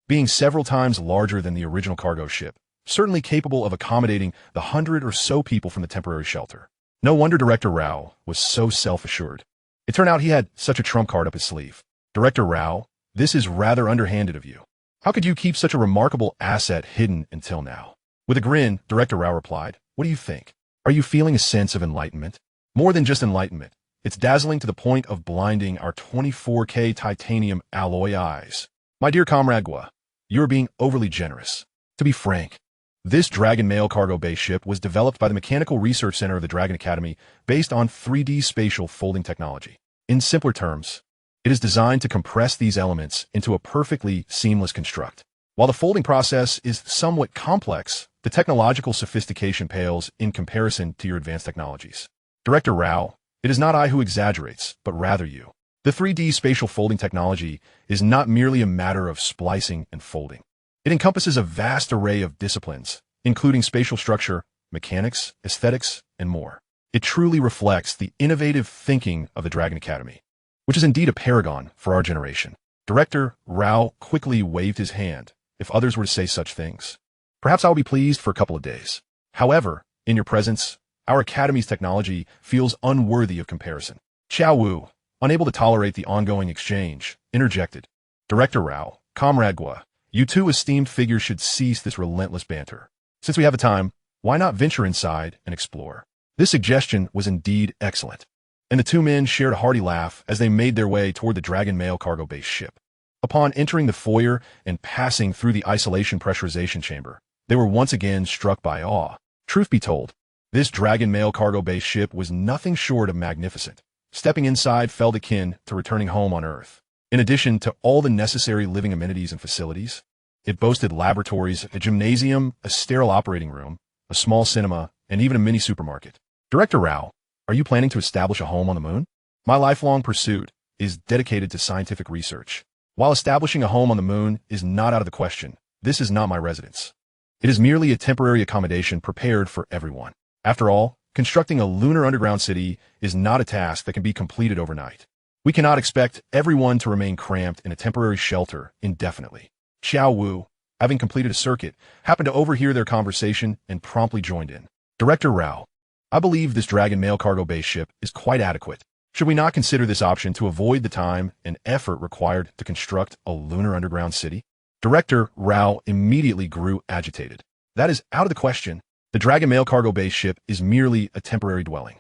[SPEAKER 1] Being several times larger than the original cargo ship, certainly capable of accommodating the 100 or so people from the temporary shelter. No wonder Director Rao was so self-assured. It turned out he had such a trump card up his sleeve. Director Rao, this is rather underhanded of you. How could you keep such a remarkable asset hidden until now? With a grin, Director Rao replied, "What do you think? Are you feeling a sense of enlightenment? More than just enlightenment. It's dazzling to the point of blinding our 24K titanium alloy eyes. My dear Comrade Gua, you are being overly generous. To be frank, this Dragon mail cargo base ship was developed by the Mechanical Research Center of the Dragon Academy based on 3D spatial folding technology. In simpler terms, it is designed to compress these elements into a perfectly seamless construct. While the folding process is somewhat complex, the technological sophistication pales in comparison to your advanced technologies. Director Rao, it is not I who exaggerates, but rather you. The 3D spatial folding technology is not merely a matter of splicing and folding. It encompasses a vast array of disciplines, including spatial structure, mechanics, aesthetics, and more. It truly reflects the innovative thinking of the Dragon Academy, which is indeed a paragon for our generation. Director Rao quickly waved his hand. If others were to say such things, perhaps I'll be pleased for a couple of days. However, in your presence, our Academy's technology feels unworthy of comparison. Xiao Wu, unable to tolerate the ongoing exchange, interjected. Director Rao, Comrade Gua, you two esteemed figures should cease this relentless banter. Since we have the time, why not venture inside and explore? This suggestion was indeed excellent, and the two men shared a hearty laugh as they made their way toward the Dragon Mail cargo base ship. Upon entering the foyer and passing through the isolation pressurization chamber, they were once again struck by awe. Truth be told, this Dragon Mail cargo base ship was nothing short of magnificent. Stepping inside felt akin to returning home on Earth. In addition to all the necessary living amenities and facilities, it boasted laboratories, a gymnasium, a sterile operating room, a small cinema, and even a mini supermarket. Director Rao, are you planning to establish a home on the moon? My lifelong pursuit is dedicated to scientific research. While establishing a home on the moon is not out of the question, this is not my residence. It is merely a temporary accommodation prepared for everyone. After all, constructing a lunar underground city is not a task that can be completed overnight. We cannot expect everyone to remain cramped in a temporary shelter indefinitely. Xiao Wu, having completed a circuit, happened to overhear their conversation and promptly joined in. Director Rao, I believe this Dragon Mail cargo base ship is quite adequate. Should we not consider this option to avoid the time and effort required to construct a lunar underground city? Director Rao immediately grew agitated. That is out of the question. The Dragon Mail cargo base ship is merely a temporary dwelling.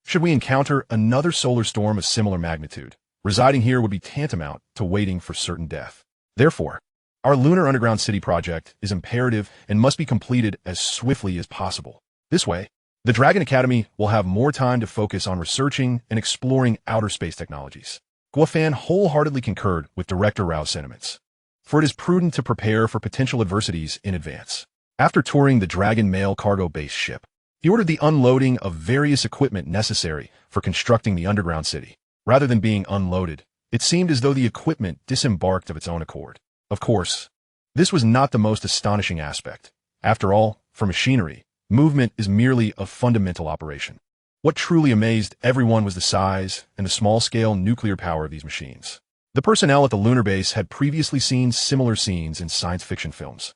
[SPEAKER 1] Should we encounter another solar storm of similar magnitude, residing here would be tantamount to waiting for certain death. Therefore, our lunar underground city project is imperative and must be completed as swiftly as possible. This way, the Dragon Academy will have more time to focus on researching and exploring outer space technologies. Guofan wholeheartedly concurred with Director Rao's sentiments, for it is prudent to prepare for potential adversities in advance. After touring the Dragon Mail cargo base ship, he ordered the unloading of various equipment necessary for constructing the underground city. Rather than being unloaded, it seemed as though the equipment disembarked of its own accord. Of course, this was not the most astonishing aspect. After all, for machinery, movement is merely a fundamental operation. What truly amazed everyone was the size and the small-scale nuclear power of these machines. The personnel at the lunar base had previously seen similar scenes in science fiction films.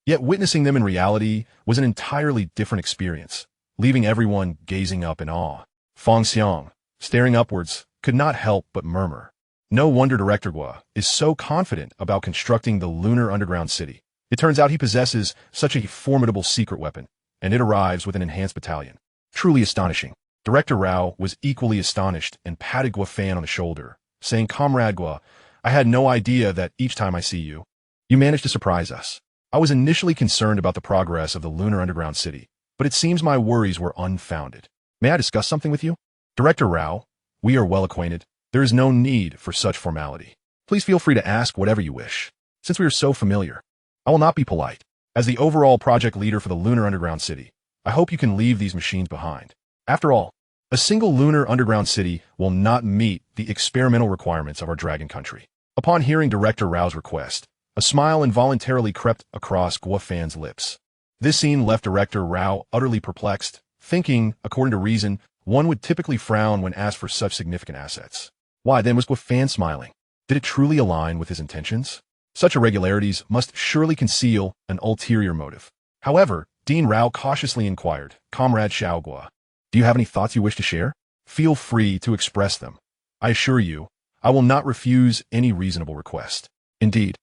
[SPEAKER 1] Yet witnessing them in reality was an entirely different experience, leaving everyone gazing up in awe. Fong Xiang, staring upwards, could not help but murmur. No wonder Director Gua is so confident about constructing the lunar underground city. It turns out he possesses such a formidable secret weapon, and it arrives with an enhanced battalion. Truly astonishing. Director Rao was equally astonished and patted Guofan on the shoulder, saying, Comrade Gua, I had no idea that each time I see you, you managed to surprise us. I was initially concerned about the progress of the lunar underground city, but it seems my worries were unfounded. May I discuss something with you? Director Rao, we are well acquainted. There is no need for such formality. Please feel free to ask whatever you wish. Since we are so familiar, I will not be polite. As the overall project leader for the lunar underground city, I hope you can leave these machines behind. After all, a single lunar underground city will not meet the experimental requirements of our dragon country. Upon hearing Director Rao's request, a smile involuntarily crept across Guofan's lips. This scene left Director Rao utterly perplexed, thinking, according to reason, one would typically frown when asked for such significant assets. Why then was Guofan smiling? Did it truly align with his intentions? Such irregularities must surely conceal an ulterior motive. However, Dean Rao cautiously inquired, Comrade Xiao Gua, do you have any thoughts you wish to share? Feel free to express them. I assure you, I will not refuse any reasonable request. Indeed,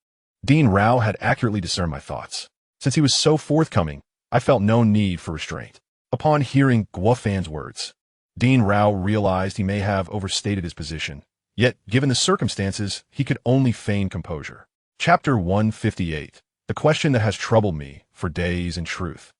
[SPEAKER 1] Dean Rao had accurately discerned my thoughts. Since he was so forthcoming, I felt no need for restraint. Upon hearing Guofan's words, Dean Rao realized he may have overstated his position, yet, given the circumstances, he could only feign composure. Chapter 158. The question that has troubled me for days in truth.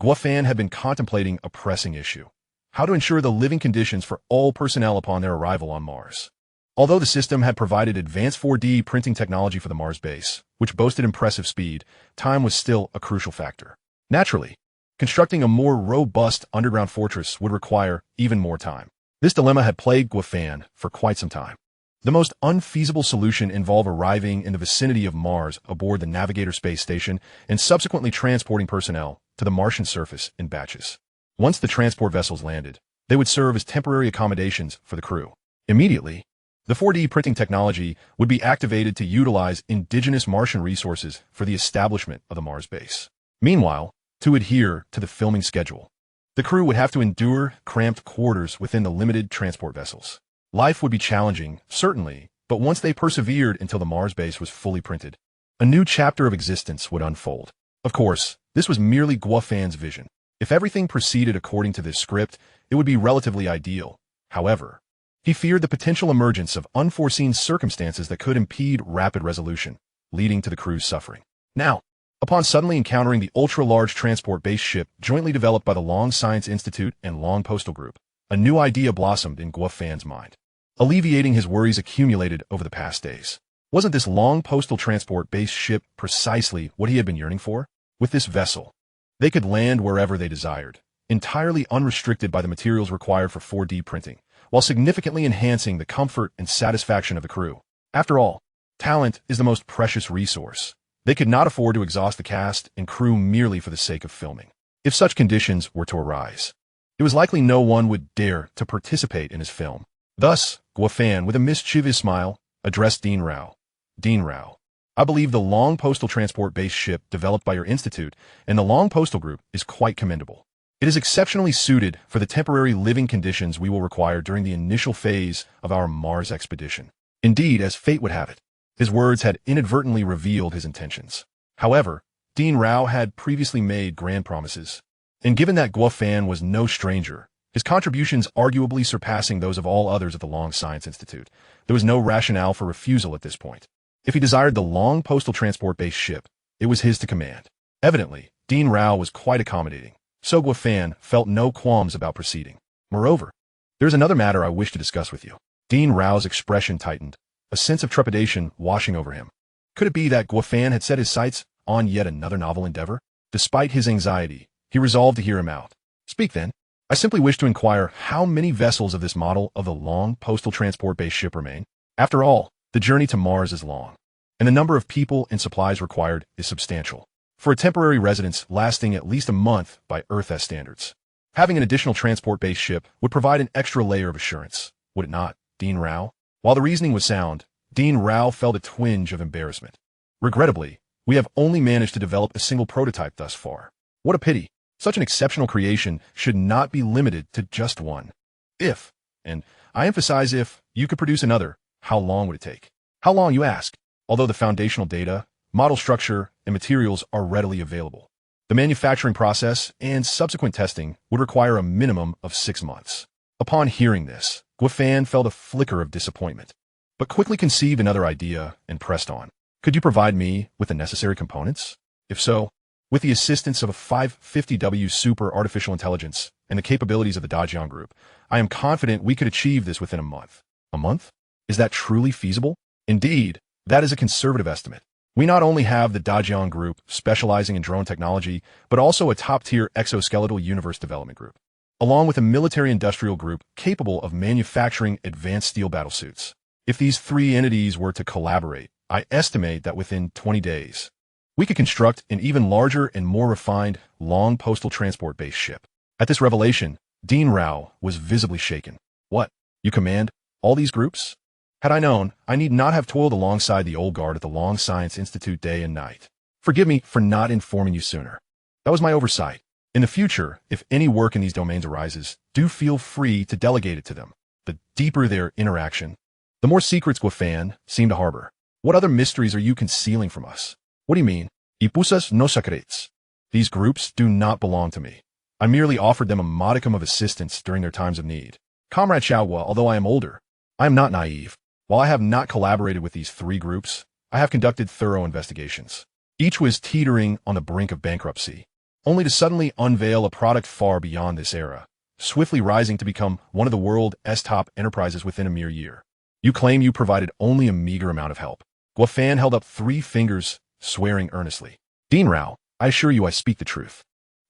[SPEAKER 1] Guofan had been contemplating a pressing issue: how to ensure the living conditions for all personnel upon their arrival on Mars. Although the system had provided advanced 4D printing technology for the Mars base, which boasted impressive speed, time was still a crucial factor. Naturally, constructing a more robust underground fortress would require even more time. This dilemma had plagued Guofan for quite some time. The most unfeasible solution involved arriving in the vicinity of Mars aboard the Navigator space station and subsequently transporting personnel to the Martian surface in batches. Once the transport vessels landed, They would serve as temporary accommodations for the crew. Immediately, the 4D printing technology would be activated to utilize indigenous Martian resources for the establishment of the Mars base. Meanwhile, to adhere to the filming schedule, the crew would have to endure cramped quarters within the limited transport vessels. Life would be challenging, certainly, but once they persevered until the Mars base was fully printed, a new chapter of existence would unfold. Of course, this was merely Guofan's vision. If everything proceeded according to this script, it would be relatively ideal. However, he feared the potential emergence of unforeseen circumstances that could impede rapid resolution, leading to the crew's suffering. Now, upon suddenly encountering the ultra-large transport-based ship jointly developed by the Long Science Institute and Long Postal Group, a new idea blossomed in Guofan's mind, alleviating his worries accumulated over the past days. Wasn't this long postal transport-based ship precisely what he had been yearning for? With this vessel, they could land wherever they desired, entirely unrestricted by the materials required for 4D printing, while significantly enhancing the comfort and satisfaction of the crew. After all, talent is the most precious resource. They could not afford to exhaust the cast and crew merely for the sake of filming. If such conditions were to arise, it was likely no one would dare to participate in his film. Thus, Guofan, with a mischievous smile, addressed Dean Rao. Dean Rao, I believe the long postal transport-based ship developed by your institute and the Long Postal Group is quite commendable. It is exceptionally suited for the temporary living conditions we will require during the initial phase of our Mars expedition. Indeed, as fate would have it, his words had inadvertently revealed his intentions. However, Dean Rao had previously made grand promises, and given that Guofan was no stranger, his contributions arguably surpassing those of all others at the Long Science Institute, there was no rationale for refusal at this point. If he desired the long postal transport-based ship, it was his to command. Evidently, Dean Rao was quite accommodating, so Guofan felt no qualms about proceeding. Moreover, there is another matter I wish to discuss with you. Dean Rao's expression tightened, a sense of trepidation washing over him. Could it be that Guofan had set his sights on yet another novel endeavor? Despite his anxiety, he resolved to hear him out. Speak then. I simply wish to inquire how many vessels of this model of the long postal transport-based ship remain. After all, the journey to Mars is long, and the number of people and supplies required is substantial. For a temporary residence lasting at least a month by Earth standards, having an additional transport-based ship would provide an extra layer of assurance, would it not, Dean Rao? While the reasoning was sound, Dean Rao felt a twinge of embarrassment. Regrettably, we have only managed to develop a single prototype thus far. What a pity. Such an exceptional creation should not be limited to just one. If, and I emphasize if, you could produce another, how long would it take? How long, you ask? Although the foundational data, model structure, and materials are readily available, the manufacturing process and subsequent testing would require a minimum of 6 months. Upon hearing this, Guofan felt a flicker of disappointment, but quickly conceived another idea and pressed on. Could you provide me with the necessary components? If so, with the assistance of a 550W super artificial intelligence and the capabilities of the Dajiang Group, I am confident we could achieve this within a month. A month? Is that truly feasible? Indeed, that is a conservative estimate. We not only have the Dajiang Group specializing in drone technology, but also a top-tier exoskeletal universe development group, along with a military-industrial group capable of manufacturing advanced steel battlesuits. If these three entities were to collaborate, I estimate that within 20 days, we could construct an even larger and more refined long postal transport-based ship. At this revelation, Dean Rao was visibly shaken. What? You command all these groups? Had I known, I need not have toiled alongside the old guard at the Long Science Institute day and night. Forgive me for not informing you sooner. That was my oversight. In the future, if any work in these domains arises, do feel free to delegate it to them. The deeper their interaction, the more secrets Guofan seemed to harbor. What other mysteries are you concealing from us? What do you mean? Ipusas no secretos. These groups do not belong to me. I merely offered them a modicum of assistance during their times of need. Comrade Xiaohua, although I am older, I am not naive. While I have not collaborated with these three groups, I have conducted thorough investigations. Each was teetering on the brink of bankruptcy, only to suddenly unveil a product far beyond this era, swiftly rising to become one of the world's top enterprises within a mere year. You claim you provided only a meager amount of help. Guofan held up 3 fingers, swearing earnestly. Dean Rao, I assure you I speak the truth.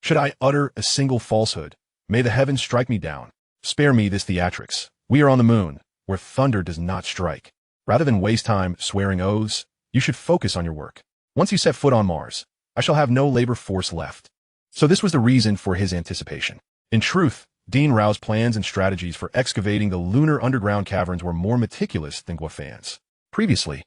[SPEAKER 1] Should I utter a single falsehood, may the heavens strike me down. Spare me this theatrics. We are on the moon, where thunder does not strike. Rather than waste time swearing oaths, you should focus on your work. Once you set foot on Mars, I shall have no labor force left. So this was the reason for his anticipation. In truth, Dean Rao's plans and strategies for excavating the lunar underground caverns were more meticulous than Guafan's. Previously,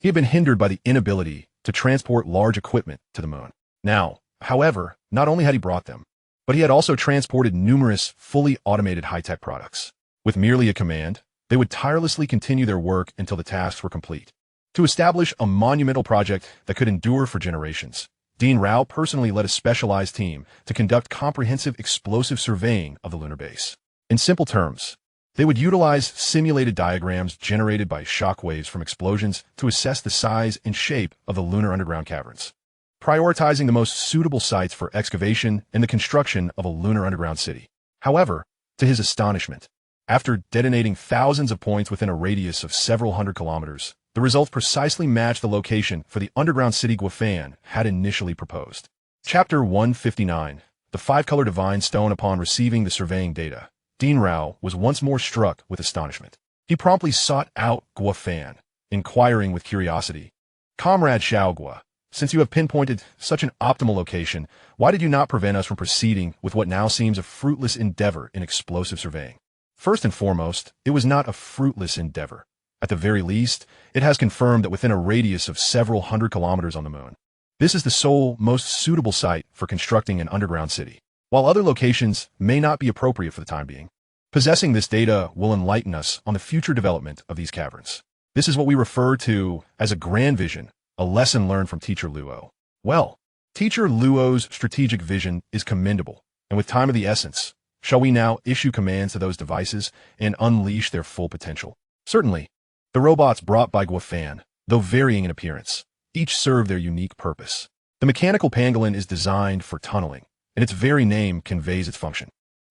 [SPEAKER 1] he had been hindered by the inability to transport large equipment to the moon. Now, however, not only had he brought them, but he had also transported numerous fully automated high-tech products. With merely a command, they would tirelessly continue their work until the tasks were complete. To establish a monumental project that could endure for generations, Dean Rao personally led a specialized team to conduct comprehensive explosive surveying of the lunar base. In simple terms, they would utilize simulated diagrams generated by shock waves from explosions to assess the size and shape of the lunar underground caverns, prioritizing the most suitable sites for excavation and the construction of a lunar underground city. However, to his astonishment, after detonating thousands of points within a radius of several hundred kilometers, the results precisely matched the location for the underground city Guafan had initially proposed. Chapter 159, The Five-Color Divine Stone. Upon receiving the surveying data, Dean Rao was once more struck with astonishment. He promptly sought out Guafan, inquiring with curiosity, "Comrade Xiaogua, since you have pinpointed such an optimal location, why did you not prevent us from proceeding with what now seems a fruitless endeavor in explosive surveying?" First and foremost, it was not a fruitless endeavor. At the very least, it has confirmed that within a radius of several hundred kilometers on the moon, this is the sole, most suitable site for constructing an underground city. While other locations may not be appropriate for the time being, possessing this data will enlighten us on the future development of these caverns. This is what we refer to as a grand vision, a lesson learned from Teacher Luo. Well, Teacher Luo's strategic vision is commendable, and with time of the essence, shall we now issue commands to those devices and unleash their full potential? Certainly. The robots brought by Guafan, though varying in appearance, each serve their unique purpose. The mechanical pangolin is designed for tunneling, and its very name conveys its function.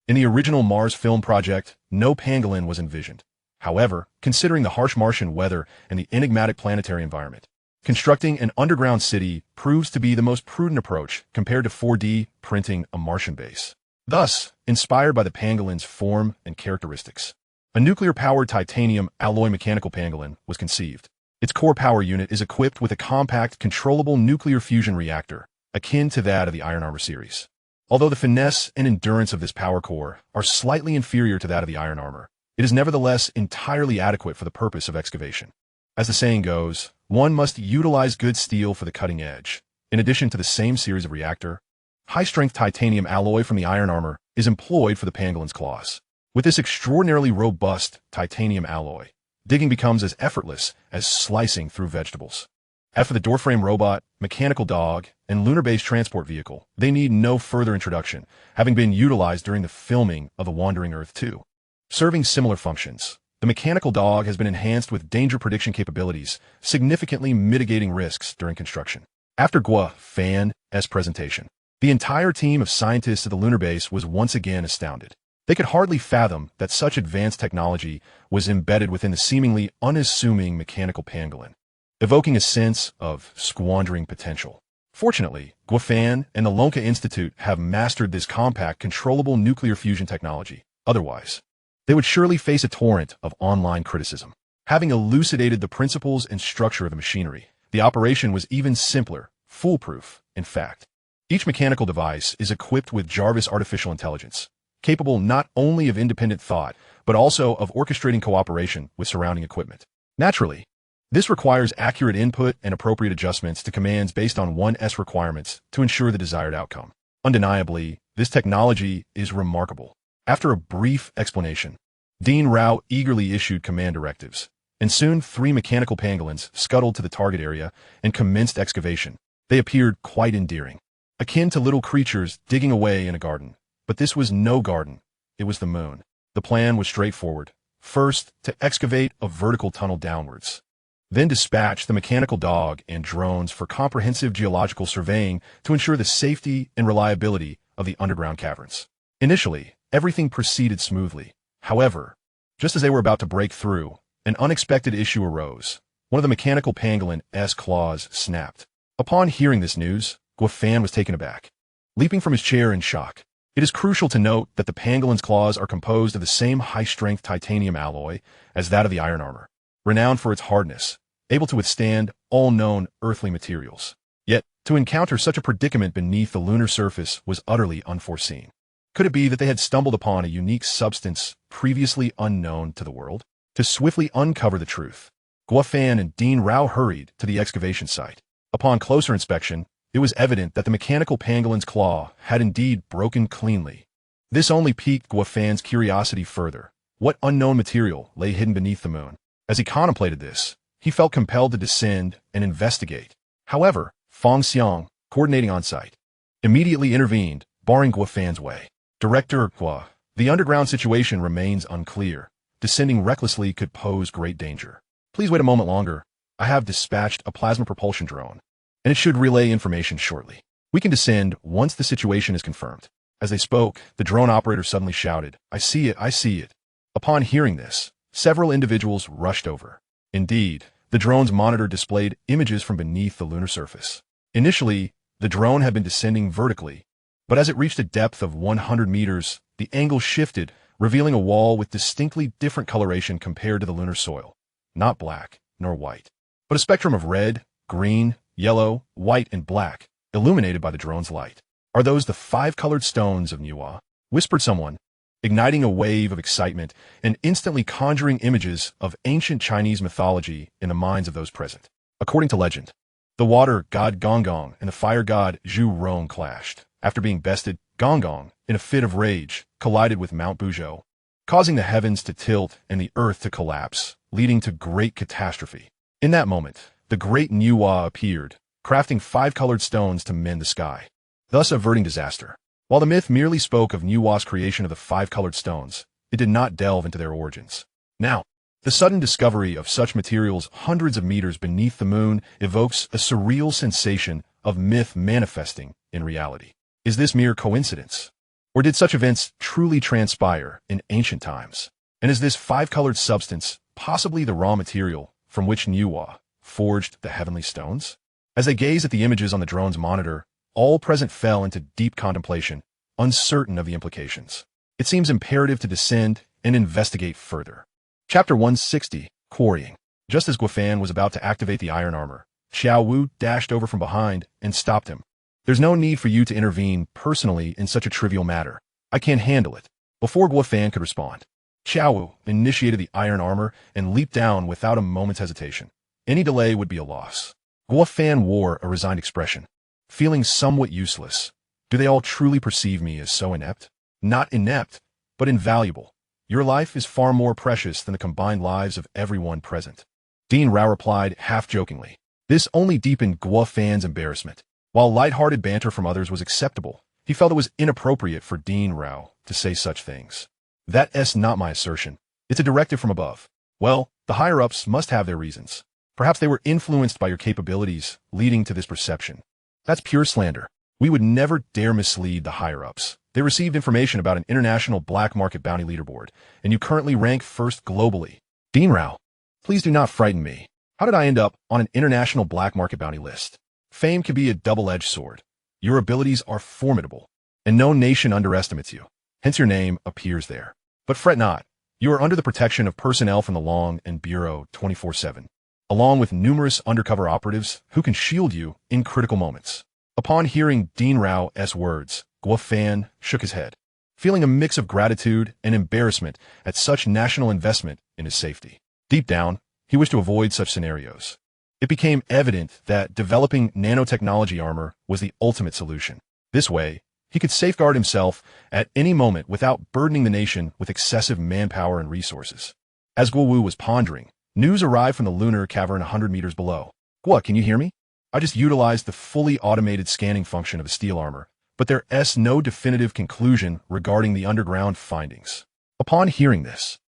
[SPEAKER 1] In the original Mars film project, no pangolin was envisioned. However, considering the harsh Martian weather and the enigmatic planetary environment, constructing an underground city proves to be the most prudent approach compared to 4D printing a Martian base. Thus, inspired by the pangolin's form and characteristics, a nuclear-powered titanium alloy mechanical pangolin was conceived. Its core power unit is equipped with a compact, controllable nuclear fusion reactor, akin to that of the Iron Armor series. Although the finesse and endurance of this power core are slightly inferior to that of the Iron Armor, it is nevertheless entirely adequate for the purpose of excavation. As the saying goes, one must utilize good steel for the cutting edge. In addition to the same series of reactor, high-strength titanium alloy from the Iron Armor is employed for the pangolin's claws. With this extraordinarily robust titanium alloy, digging becomes as effortless as slicing through vegetables. As for the doorframe robot, mechanical dog, and lunar-based transport vehicle, they need no further introduction, having been utilized during the filming of The Wandering Earth 2. Serving similar functions, the mechanical dog has been enhanced with danger prediction capabilities, significantly mitigating risks during construction. After Guafan's presentation, the entire team of scientists at the lunar base was once again astounded. They could hardly fathom that such advanced technology was embedded within the seemingly unassuming mechanical pangolin, evoking a sense of squandering potential. Fortunately, Guafan and the Lonka Institute have mastered this compact, controllable nuclear fusion technology. Otherwise, they would surely face a torrent of online criticism. Having elucidated the principles and structure of the machinery, the operation was even simpler, foolproof, in fact. Each mechanical device is equipped with Jarvis artificial intelligence, capable not only of independent thought, but also of orchestrating cooperation with surrounding equipment. Naturally, this requires accurate input and appropriate adjustments to commands based on 1S requirements to ensure the desired outcome. Undeniably, this technology is remarkable. After a brief explanation, Dean Rao eagerly issued command directives, and soon 3 mechanical pangolins scuttled to the target area and commenced excavation. They appeared quite endearing, akin to little creatures digging away in a garden. But this was no garden, it was the moon. The plan was straightforward. First, to excavate a vertical tunnel downwards. Then dispatch the mechanical dog and drones for comprehensive geological surveying to ensure the safety and reliability of the underground caverns. Initially, everything proceeded smoothly. However, just as they were about to break through, an unexpected issue arose. One of the mechanical pangolin's claws snapped. Upon hearing this news, Guafan was taken aback, leaping from his chair in shock. It is crucial to note that the pangolin's claws are composed of the same high-strength titanium alloy as that of the Iron Armor, renowned for its hardness, able to withstand all known earthly materials. Yet, to encounter such a predicament beneath the lunar surface was utterly unforeseen. Could it be that they had stumbled upon a unique substance previously unknown to the world? To swiftly uncover the truth, Guofan and Dean Rao hurried to the excavation site. Upon closer inspection, it was evident that the mechanical pangolin's claw had indeed broken cleanly. This only piqued Guofan's curiosity further. What unknown material lay hidden beneath the moon? As he contemplated this, he felt compelled to descend and investigate. However, Fong Xiang, coordinating on site, immediately intervened, barring Guofan's way. Director Gua, the underground situation remains unclear. Descending recklessly could pose great danger. Please wait a moment longer. I have dispatched a plasma propulsion drone, and it should relay information shortly. We can descend once the situation is confirmed. As they spoke, the drone operator suddenly shouted, "I see it, I see it." Upon hearing this, several individuals rushed over. Indeed, the drone's monitor displayed images from beneath the lunar surface. Initially, the drone had been descending vertically, but as it reached a depth of 100 meters, the angle shifted, revealing a wall with distinctly different coloration compared to the lunar soil. Not black, nor white, but a spectrum of red, green, yellow, white, and black, illuminated by the drone's light. "Are those the 5-colored stones of Niwa?" whispered someone, igniting a wave of excitement and instantly conjuring images of ancient Chinese mythology in the minds of those present. According to legend, the water god Gonggong and the fire god Zhu Rong clashed. After being bested, Gonggong, in a fit of rage, collided with Mount Buzhou, causing the heavens to tilt and the earth to collapse, leading to great catastrophe. In that moment, the great Niwa appeared, crafting 5-colored stones to mend the sky, thus averting disaster. While the myth merely spoke of Niwa's creation of the 5-colored stones, it did not delve into their origins. Now, the sudden discovery of such materials hundreds of meters beneath the moon evokes a surreal sensation of myth manifesting in reality. Is this mere coincidence? Or did such events truly transpire in ancient times? And is this 5-colored substance possibly the raw material from which Niwa forged the heavenly stones? As they gazed at the images on the drone's monitor, all present fell into deep contemplation, uncertain of the implications. It seems imperative to descend and investigate further. Chapter 160, Quarrying. Just as Guofan was about to activate the iron armor, Xiao Wu dashed over from behind and stopped him. "There's no need for you to intervene personally in such a trivial matter. I can't handle it." Before Guofan could respond, Xiao Wu initiated the iron armor and leaped down without a moment's hesitation. Any delay would be a loss. Guofan wore a resigned expression, feeling somewhat useless. Do they all truly perceive me as so inept? Not inept, but invaluable. Your life is far more precious than the combined lives of everyone present. Dean Rao replied half-jokingly. This only deepened Guofan's embarrassment. While light-hearted banter from others was acceptable, he felt it was inappropriate for Dean Rao to say such things. "That's not my assertion. It's a directive from above." "Well, the higher-ups must have their reasons. Perhaps they were influenced by your capabilities, leading to this perception." "That's pure slander. We would never dare mislead the higher-ups. They received information about an international black market bounty leaderboard, and you currently rank first globally." "Dean Rao, please do not frighten me. How did I end up on an international black market bounty list? Fame can be a double-edged sword. Your abilities are formidable, and no nation underestimates you. Hence your name appears there. But fret not. You are under the protection of personnel from the Long and Bureau 24/7, along with numerous undercover operatives who can shield you in critical moments." Upon hearing Dean Rao's words, Guofan shook his head, feeling a mix of gratitude and embarrassment at such national investment in his safety. Deep down, he wished to avoid such scenarios. It became evident that developing nanotechnology armor was the ultimate solution. This way, he could safeguard himself at any moment without burdening the nation with excessive manpower and resources. As Guo Wu was pondering, news arrived from the lunar cavern 100 meters below. "Guo, can you hear me? I just utilized the fully automated scanning function of the steel armor, but there's no definitive conclusion regarding the underground findings." Upon hearing this,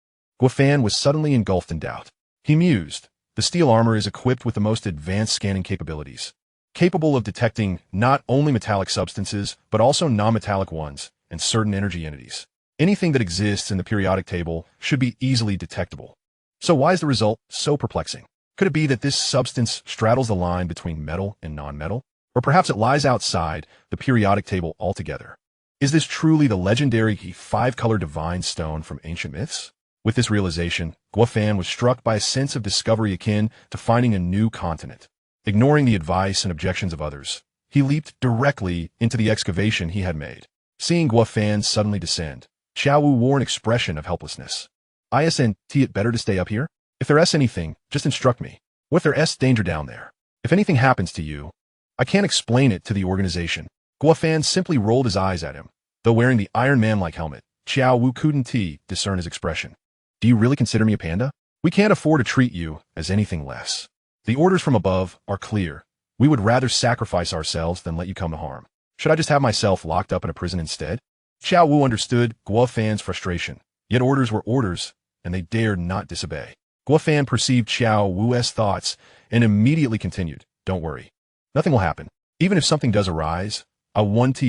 [SPEAKER 1] Guofan was suddenly engulfed in doubt. He mused. The steel armor is equipped with the most advanced scanning capabilities, capable of detecting not only metallic substances, but also non-metallic ones and certain energy entities. Anything that exists in the periodic table should be easily detectable. So why is the result so perplexing? Could it be that this substance straddles the line between metal and non-metal? Or perhaps it lies outside the periodic table altogether? Is this truly the legendary 5-color divine stone from ancient myths? With this realization, Guofan was struck by a sense of discovery akin to finding a new continent. Ignoring the advice and objections of others, he leaped directly into the excavation he had made. Seeing Guo Fan suddenly descend, Xiao Wu wore an expression of helplessness. Isn't it better to stay up here? If there's anything, just instruct me. What if there's danger down there? If anything happens to you, I can't explain it to the organization. Guo Fan simply rolled his eyes at him. Though wearing the Iron Man-like helmet, Xiao Wu couldn't discern his expression. Do you really consider me a panda? We can't afford to treat you as anything less. The orders from above are clear. We would rather sacrifice ourselves than let you come to harm. Should I just have myself locked up in a prison instead? Xiao Wu understood Guo Fan's frustration, yet orders were orders, and they dared not disobey. Guo Fan perceived Xiao Wu's thoughts and immediately continued, "Don't worry. Nothing will happen. Even if something does arise, I'll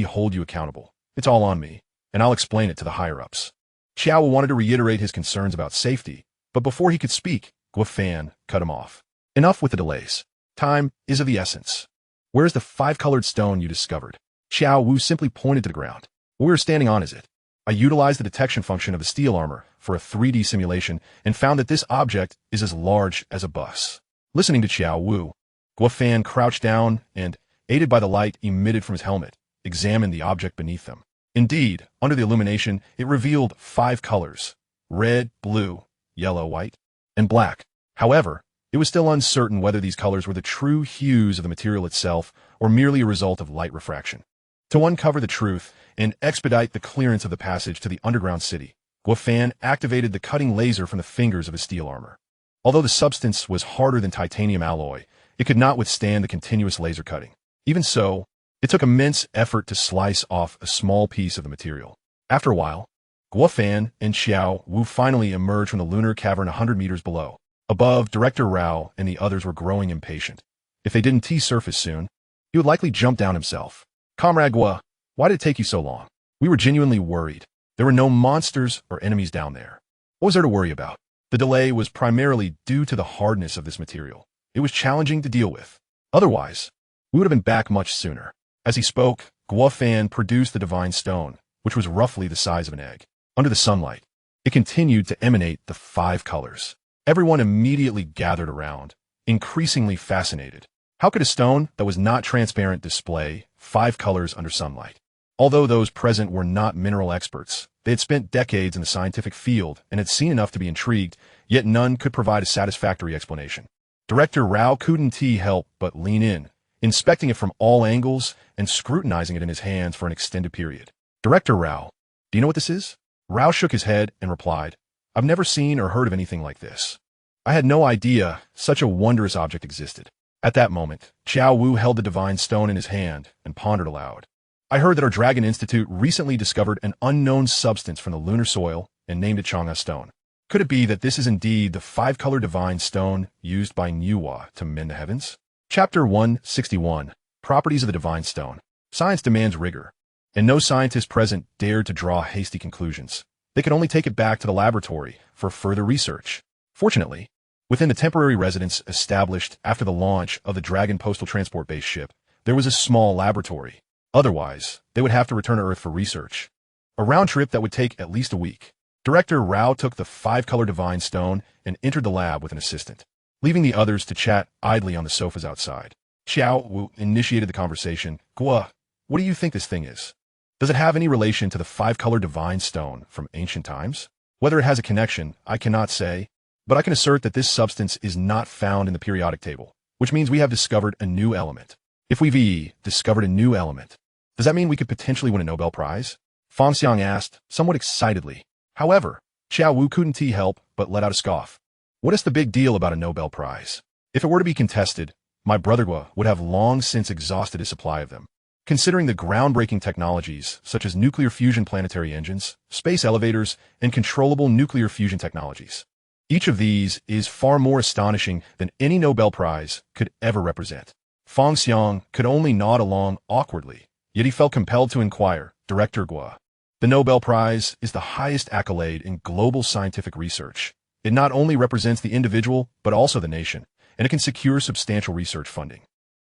[SPEAKER 1] hold you accountable. It's all on me, and I'll explain it to the higher-ups." Xiao Wu wanted to reiterate his concerns about safety, but before he could speak, Guo Fan cut him off. "Enough with the delays. Time is of the essence. Where's the five-colored stone you discovered?" Xiao Wu simply pointed to the ground. "What we are standing on, is it? I utilized the detection function of the steel armor for a 3D simulation and found that this object is as large as a bus." Listening to Xiao Wu, Guo Fan crouched down and, aided by the light emitted from his helmet, examined the object beneath them. Indeed, under the illumination, it revealed 5 colors: red, blue, yellow, white, and black. However, it was still uncertain whether these colors were the true hues of the material itself or merely a result of light refraction. To uncover the truth and expedite the clearance of the passage to the underground city, Guo Fan activated the cutting laser from the fingers of his steel armor. Although the substance was harder than titanium alloy, it could not withstand the continuous laser cutting. Even so, it took immense effort to slice off a small piece of the material. After a while, Guo Fan and Xiao Wu finally emerged from the lunar cavern 100 meters below. Above, Director Rao and the others were growing impatient. If they didn't surface soon, he would likely jump down himself. "Comrade Guo, why did it take you so long? We were genuinely worried. There were no monsters or enemies down there. What was there to worry about?" The delay was primarily due to the hardness of this material. It was challenging to deal with. Otherwise, we would have been back much sooner. As he spoke, Guo Fan produced the divine stone, which was roughly the size of an egg. Under the sunlight, it continued to emanate the 5 colors. Everyone immediately gathered around, increasingly fascinated. How could a stone that was not transparent display 5 colors under sunlight? Although those present were not mineral experts, they had spent decades in the scientific field and had seen enough to be intrigued, yet none could provide a satisfactory explanation. Director Rao couldn't help but lean in, inspecting it from all angles and scrutinizing it in his hands for an extended period. "Director Rao, do you know what this is?" Rao shook his head and replied, "I've never seen or heard of anything like this. I had no idea such a wondrous object existed." At that moment, Xiao Wu held the divine stone in his hand and pondered aloud. "I heard that our Dragon Institute recently discovered an unknown substance from the lunar soil and named it Chang'e Stone. Could it be that this is indeed the 5-color divine stone used by Niuwa to mend the heavens?" Chapter 161, Properties of the Divine Stone. Science demands rigor, and no scientist present dared to draw hasty conclusions. They could only take it back to the laboratory for further research. Fortunately, within the temporary residence established after the launch of the Dragon Postal Transport Base ship, there was a small laboratory. Otherwise, they would have to return to Earth for research. A round trip that would take at least a week. Director Rao took the 5-color divine stone and entered the lab with an assistant, leaving the others to chat idly on the sofas outside. Xiao Wu initiated the conversation. "Guo, what do you think this thing is? Does it have any relation to the 5-color divine stone from ancient times? Whether it has a connection, I cannot say, but I can assert that this substance is not found in the periodic table, which means we have discovered a new element. If we've discovered a new element, does that mean we could potentially win a Nobel Prize?" Fang Xiang asked, somewhat excitedly. However, Xiao Wu couldn't help but let out a scoff. "What is the big deal about a Nobel Prize? If it were to be contested, my brother Guo would have long since exhausted his supply of them. Considering the groundbreaking technologies such as nuclear fusion planetary engines, space elevators, and controllable nuclear fusion technologies, each of these is far more astonishing than any Nobel Prize could ever represent." Fang Xiang could only nod along awkwardly, yet he felt compelled to inquire, "Director Guo, the Nobel Prize is the highest accolade in global scientific research. It not only represents the individual, but also the nation, and it can secure substantial research funding.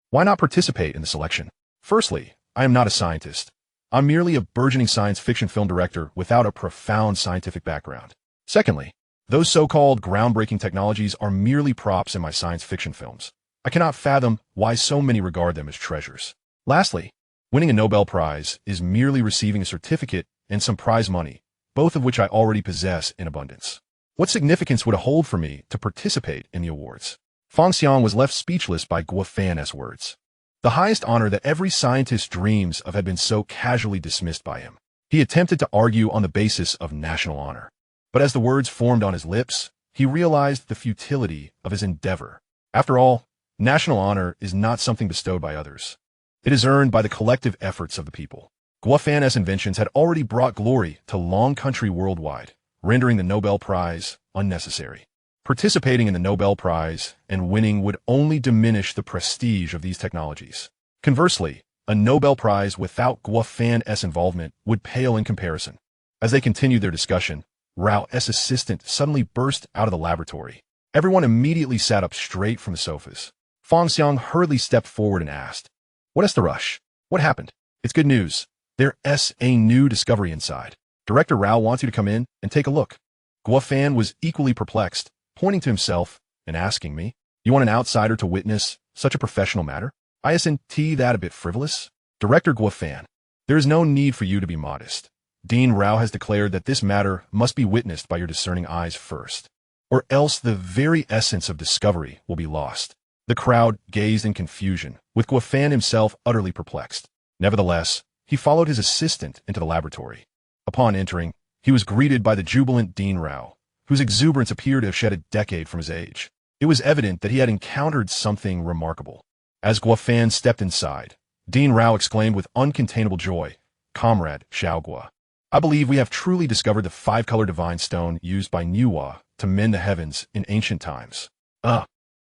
[SPEAKER 1] Why not participate in the selection? Firstly, I am not a scientist. I'm merely a burgeoning science fiction film director without a profound scientific background. Secondly, those so-called groundbreaking technologies are merely props in my science fiction films. I cannot fathom why so many regard them as treasures. Lastly, Winning a Nobel Prize is merely receiving a certificate and some prize money, both of which I already possess in abundance. What significance would it hold for me to participate in the awards? Feng Xiang was left speechless by Guo Fan's words. The highest honor that every scientist dreams of had been so casually dismissed by him. He attempted to argue on the basis of national honor. But as the words formed on his lips, he realized the futility of his endeavor. After all, national honor is not something bestowed by others. It is earned by the collective efforts of the people. Guo Fan's inventions had already brought glory to Long Country worldwide, rendering the Nobel Prize unnecessary. Participating in the Nobel Prize and winning would only diminish the prestige of these technologies. Conversely, a Nobel Prize without Guo Fan's involvement would pale in comparison. As they continued their discussion, Rao's assistant suddenly burst out of the laboratory. Everyone immediately sat up straight from the sofas. Feng Xiang hurriedly stepped forward and asked, "What is the rush? What happened?" "It's good news. There's a new discovery inside. Director Rao wants you to come in and take a look." Guo Fan was equally perplexed, pointing to himself and asking me, "You want an outsider to witness such a professional matter? Isn't that a bit frivolous?" "Director Guo Fan, there is no need for you to be modest. Dean Rao has declared that this matter must be witnessed by your discerning eyes first, or else the very essence of discovery will be lost." The crowd gazed in confusion, with Guo Fan himself utterly perplexed. Nevertheless, he followed his assistant into the laboratory. Upon entering, he was greeted by the jubilant Dean Rao, whose exuberance appeared to have shed a decade from his age. It was evident that he had encountered something remarkable. As Guo Fan stepped inside, Dean Rao exclaimed with uncontainable joy, "Comrade Xiao Guo, I believe we have truly discovered the five-color divine stone used by Niwa to mend the heavens in ancient times."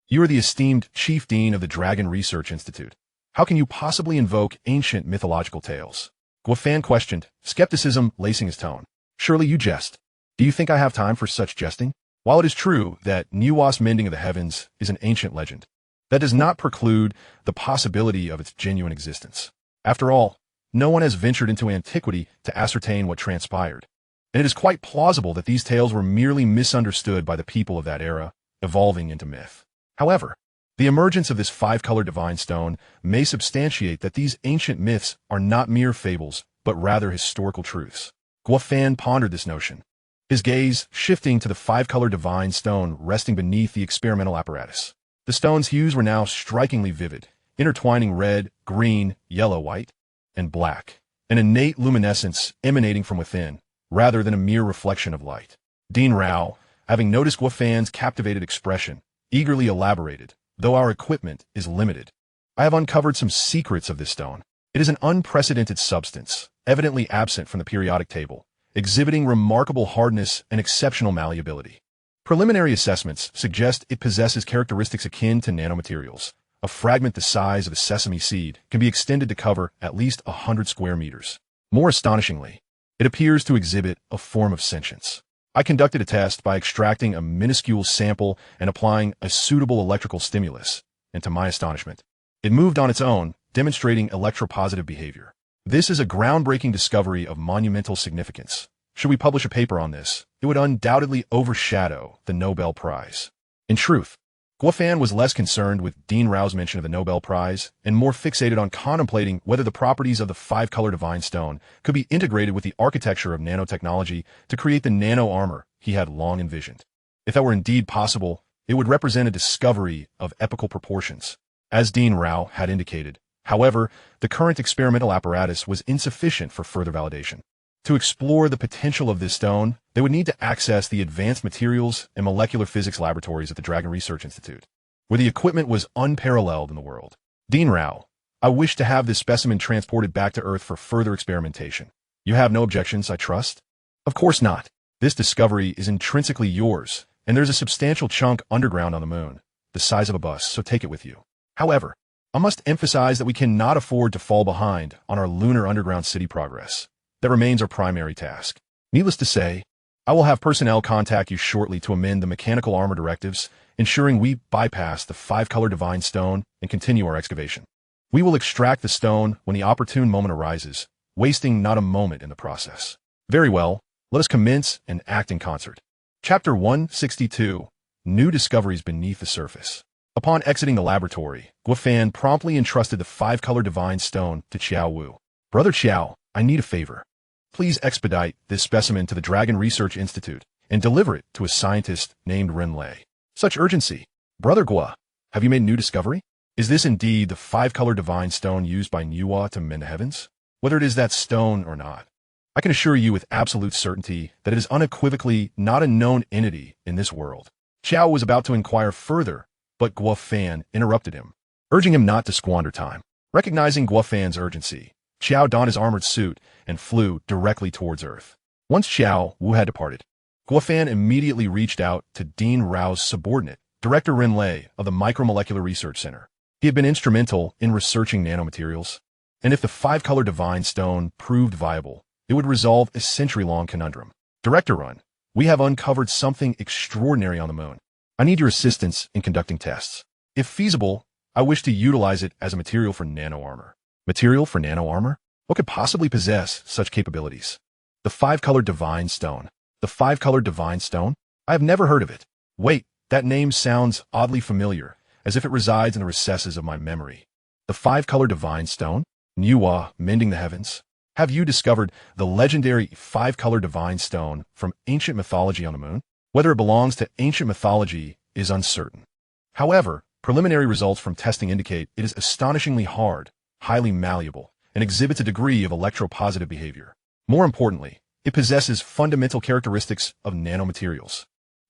[SPEAKER 1] You are the esteemed chief dean of the Dragon Research Institute. How can you possibly invoke ancient mythological tales?" Guo Fan questioned, skepticism lacing his tone. "Surely you jest. Do you think I have time for such jesting? While it is true that Niwa's mending of the heavens is an ancient legend, that does not preclude the possibility of its genuine existence. After all, no one has ventured into antiquity to ascertain what transpired, and it is quite plausible that these tales were merely misunderstood by the people of that era, evolving into myth. However, the emergence of this five-color divine stone may substantiate that these ancient myths are not mere fables, but rather historical truths." Guo Fan pondered this notion, his gaze shifting to the five-color divine stone resting beneath the experimental apparatus. The stone's hues were now strikingly vivid, intertwining red, green, yellow, white, and black, an innate luminescence emanating from within, rather than a mere reflection of light. Dean Rao, having noticed Guo Fan's captivated expression, eagerly elaborated, "Though our equipment is limited, I have uncovered some secrets of this stone. It is an unprecedented substance, evidently absent from the periodic table, exhibiting remarkable hardness and exceptional malleability. Preliminary assessments suggest it possesses characteristics akin to nanomaterials. A fragment the size of a sesame seed can be extended to cover at least 100 square meters. More astonishingly, it appears to exhibit a form of sentience. I conducted a test by extracting a minuscule sample and applying a suitable electrical stimulus, and to my astonishment, it moved on its own, demonstrating electropositive behavior. This is a groundbreaking discovery of monumental significance. Should we publish a paper on this, it would undoubtedly overshadow the Nobel Prize." In truth, Guo Fan was less concerned with Dean Rao's mention of the Nobel Prize and more fixated on contemplating whether the properties of the five-color divine stone could be integrated with the architecture of nanotechnology to create the nano-armor he had long envisioned. If that were indeed possible, it would represent a discovery of epical proportions. As Dean Rao had indicated, however, the current experimental apparatus was insufficient for further validation. To explore the potential of this stone, they would need to access the advanced materials and molecular physics laboratories at the Dragon Research Institute, where the equipment was unparalleled in the world. "Dean Rao, I wish to have this specimen transported back to Earth for further experimentation. You have no objections, I trust?" "Of course not. This discovery is intrinsically yours, and there's a substantial chunk underground on the moon, the size of a bus, so take it with you. However, I must emphasize that we cannot afford to fall behind on our lunar underground city progress. That remains our primary task. Needless to say, I will have personnel contact you shortly to amend the mechanical armor directives, ensuring we bypass the five-color divine stone and continue our excavation. We will extract the stone when the opportune moment arises, wasting not a moment in the process." "Very well, let us commence and act in concert." Chapter 162, New Discoveries Beneath the Surface. Upon exiting the laboratory, Guofan promptly entrusted the five-color divine stone to Qiao Wu. Brother Qiao, I need a favor. Please expedite this specimen to the Dragon Research Institute and deliver it to a scientist named Ren Lei. Such urgency. Brother Gua, have you made a new discovery? Is this indeed the five-color divine stone used by Niwa to mend the heavens? Whether it is that stone or not, I can assure you with absolute certainty that it is unequivocally not a known entity in this world. Qiao was about to inquire further, but Guofan interrupted him, urging him not to squander time. Recognizing Guofan's urgency, Qiao donned his armored suit and flew directly towards Earth. Once Qiao Wu had departed, Guofan immediately reached out to Dean Rao's subordinate, Director Ren Lei of the Micromolecular Research Center. He had been instrumental in researching nanomaterials, and if the five-color divine stone proved viable, it would resolve a century-long conundrum. Director Ren, we have uncovered something extraordinary on the moon. I need your assistance in conducting tests. If feasible, I wish to utilize it as a material for nano-armor. Material for nano-armor? What could possibly possess such capabilities? The five-color divine stone. The five-color divine stone? I have never heard of it. Wait, that name sounds oddly familiar, as if it resides in the recesses of my memory. The five-color divine stone? Niwa, mending the heavens? Have you discovered the legendary five-color divine stone from ancient mythology on the moon? Whether it belongs to ancient mythology is uncertain. However, preliminary results from testing indicate it is astonishingly hard, highly malleable, and exhibits a degree of electropositive behavior. More importantly, it possesses fundamental characteristics of nanomaterials.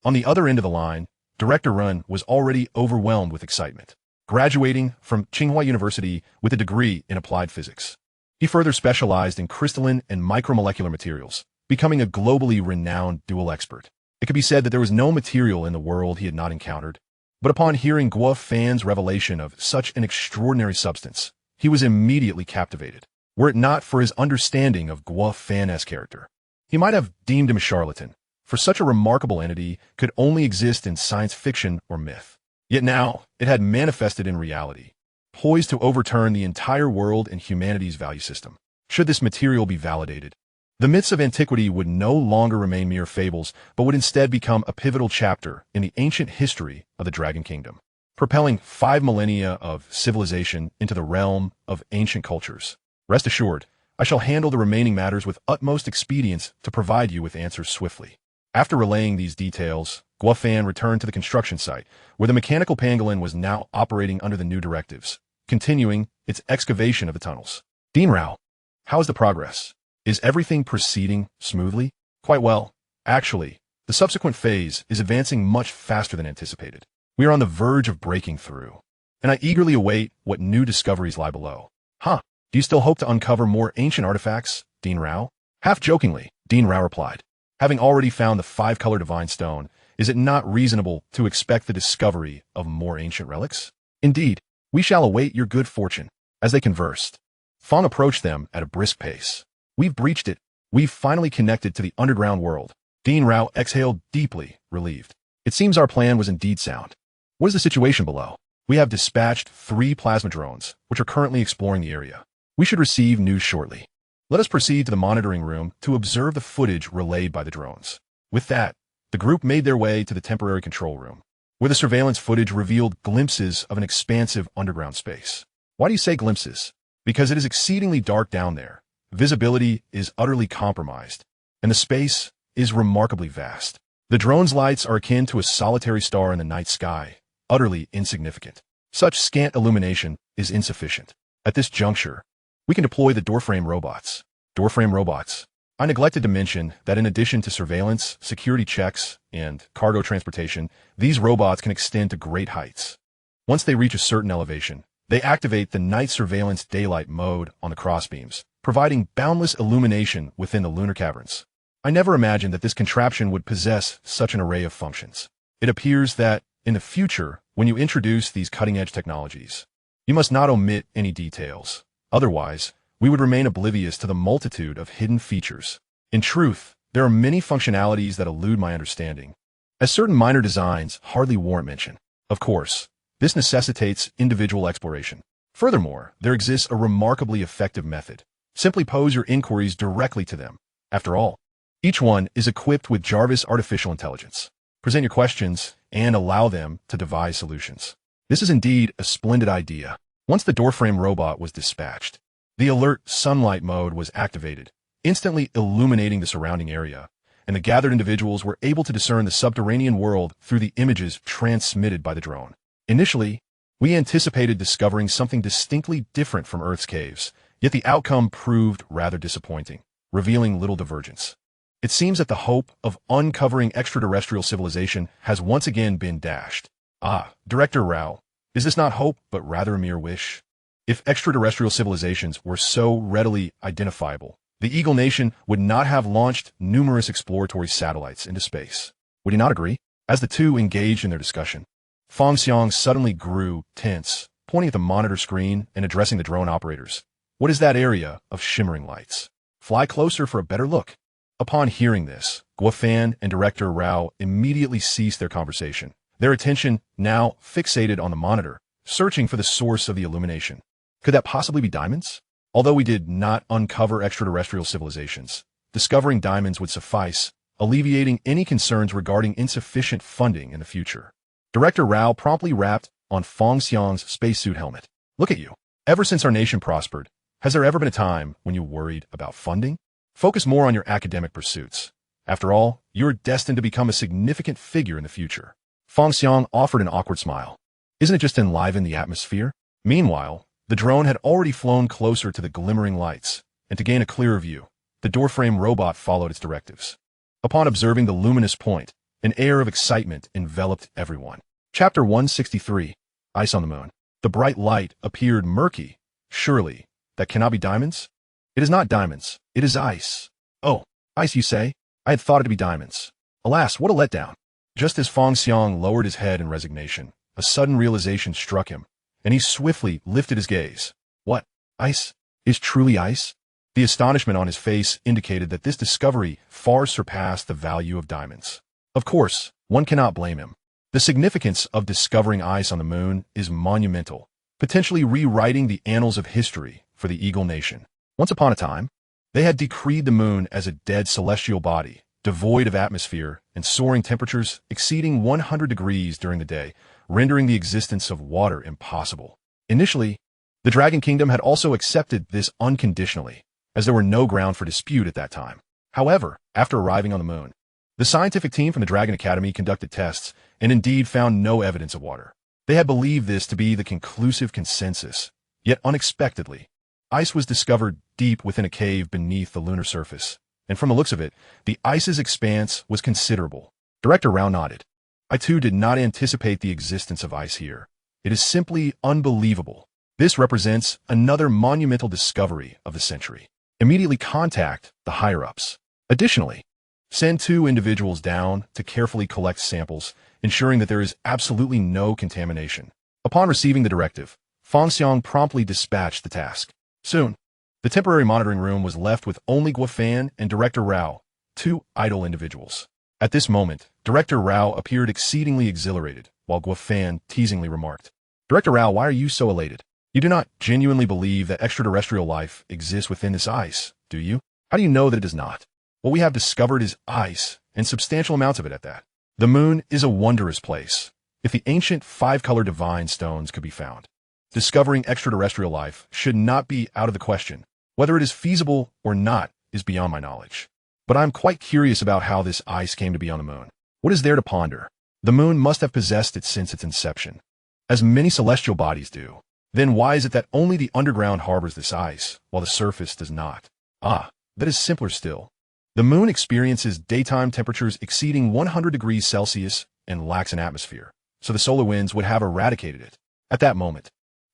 [SPEAKER 1] On the other end of the line, Director Ren was already overwhelmed with excitement, graduating from Tsinghua University with a degree in applied physics. He further specialized in crystalline and micromolecular materials, becoming a globally renowned dual expert. It could be said that there was no material in the world he had not encountered, but upon hearing Guofan's revelation of such an extraordinary substance, he was immediately captivated. Were it not for his understanding of Guofan's character, he might have deemed him a charlatan, for such a remarkable entity could only exist in science fiction or myth. Yet now, it had manifested in reality, poised to overturn the entire world and humanity's value system. Should this material be validated, the myths of antiquity would no longer remain mere fables, but would instead become a pivotal chapter in the ancient history of the Dragon Kingdom, propelling 5 millennia of civilization into the realm of ancient cultures. Rest assured, I shall handle the remaining matters with utmost expedience to provide you with answers swiftly. After relaying these details, Guofan returned to the construction site, where the mechanical pangolin was now operating under the new directives, continuing its excavation of the tunnels. Dean Rao, how is the progress? Is everything proceeding smoothly? Quite well. Actually, the subsequent phase is advancing much faster than anticipated. We are on the verge of breaking through, and I eagerly await what new discoveries lie below. Huh? Do you still hope to uncover more ancient artifacts, Dean Rao? Half jokingly, Dean Rao replied. Having already found the five-color divine stone, is it not reasonable to expect the discovery of more ancient relics? Indeed, we shall await your good fortune. As they conversed, Fong approached them at a brisk pace. We've breached it. We've finally connected to the underground world. Dean Rao exhaled deeply, relieved. It seems our plan was indeed sound. What is the situation below? We have dispatched 3 plasma drones, which are currently exploring the area. We should receive news shortly. Let us proceed to the monitoring room to observe the footage relayed by the drones. With that, the group made their way to the temporary control room, where the surveillance footage revealed glimpses of an expansive underground space. Why do you say glimpses? Because it is exceedingly dark down there. Visibility is utterly compromised, and the space is remarkably vast. The drone's lights are akin to a solitary star in the night sky, utterly insignificant. Such scant illumination is insufficient. At this juncture, we can deploy the doorframe robots. Doorframe robots. I neglected to mention that in addition to surveillance, security checks, and cargo transportation, these robots can extend to great heights. Once they reach a certain elevation, they activate the night surveillance daylight mode on the crossbeams, providing boundless illumination within the lunar caverns. I never imagined that this contraption would possess such an array of functions. It appears that, in the future, when you introduce these cutting-edge technologies, you must not omit any details. Otherwise, we would remain oblivious to the multitude of hidden features. In truth, there are many functionalities that elude my understanding, as certain minor designs hardly warrant mention. Of course, this necessitates individual exploration. Furthermore, there exists a remarkably effective method. Simply pose your inquiries directly to them. After all, each one is equipped with Jarvis artificial intelligence. Present your questions and allow them to devise solutions. This is indeed a splendid idea. Once the doorframe robot was dispatched, the alert sunlight mode was activated, instantly illuminating the surrounding area, and the gathered individuals were able to discern the subterranean world through the images transmitted by the drone. Initially, we anticipated discovering something distinctly different from Earth's caves, yet the outcome proved rather disappointing, revealing little divergence. It seems that the hope of uncovering extraterrestrial civilization has once again been dashed. Director Rao, is this not hope, but rather a mere wish? If extraterrestrial civilizations were so readily identifiable, the Eagle Nation would not have launched numerous exploratory satellites into space. Would you not agree? As the two engaged in their discussion, Fong Xiang suddenly grew tense, pointing at the monitor screen and addressing the drone operators. What is that area of shimmering lights? Fly closer for a better look. Upon hearing this, Guofan and Director Rao immediately ceased their conversation, their attention now fixated on the monitor, searching for the source of the illumination. Could that possibly be diamonds? Although we did not uncover extraterrestrial civilizations, discovering diamonds would suffice, alleviating any concerns regarding insufficient funding in the future. Director Rao promptly rapped on Fong Xiang's spacesuit helmet. Look at you. Ever since our nation prospered, has there ever been a time when you worried about funding? Focus more on your academic pursuits. After all, you're destined to become a significant figure in the future. Fong Xiang offered an awkward smile. Isn't it just enliven the atmosphere? Meanwhile, the drone had already flown closer to the glimmering lights, and to gain a clearer view, the doorframe robot followed its directives. Upon observing the luminous point, an air of excitement enveloped everyone. Chapter 163, Ice on the Moon. The bright light appeared murky. Surely, that cannot be diamonds? It is not diamonds. It is ice. Oh, ice, you say? I had thought it to be diamonds. Alas, what a letdown. Just as Fong Xiang lowered his head in resignation, a sudden realization struck him, and he swiftly lifted his gaze. What? Ice? Is truly ice? The astonishment on his face indicated that this discovery far surpassed the value of diamonds. Of course, one cannot blame him. The significance of discovering ice on the moon is monumental, potentially rewriting the annals of history for the Eagle Nation. Once upon a time, they had decreed the moon as a dead celestial body, devoid of atmosphere and soaring temperatures exceeding 100 degrees during the day, rendering the existence of water impossible. Initially, the Dragon Kingdom had also accepted this unconditionally, as there were no ground for dispute at that time. However, after arriving on the moon, the scientific team from the Dragon Academy conducted tests and indeed found no evidence of water. They had believed this to be the conclusive consensus, yet unexpectedly, ice was discovered deep within a cave beneath the lunar surface, and from the looks of it, the ice's expanse was considerable. Director Rao nodded. I too did not anticipate the existence of ice here. It is simply unbelievable. This represents another monumental discovery of the century. Immediately contact the higher-ups. Additionally, send 2 individuals down to carefully collect samples, ensuring that there is absolutely no contamination. Upon receiving the directive, Fong Xiang promptly dispatched the task. Soon, the temporary monitoring room was left with only Guofan and Director Rao, 2 idle individuals. At this moment, Director Rao appeared exceedingly exhilarated, while Guofan teasingly remarked, Director Rao, why are you so elated? You do not genuinely believe that extraterrestrial life exists within this ice, do you? How do you know that it does not? What we have discovered is ice, and substantial amounts of it at that. The moon is a wondrous place. If the ancient 5-color divine stones could be found, discovering extraterrestrial life should not be out of the question. Whether it is feasible or not is beyond my knowledge. But I'm quite curious about how this ice came to be on the moon. What is there to ponder? The moon must have possessed it since its inception, as many celestial bodies do. Then why is it that only the underground harbors this ice, while the surface does not? That is simpler still. The moon experiences daytime temperatures exceeding 100 degrees Celsius and lacks an atmosphere, so the solar winds would have eradicated it. At that moment,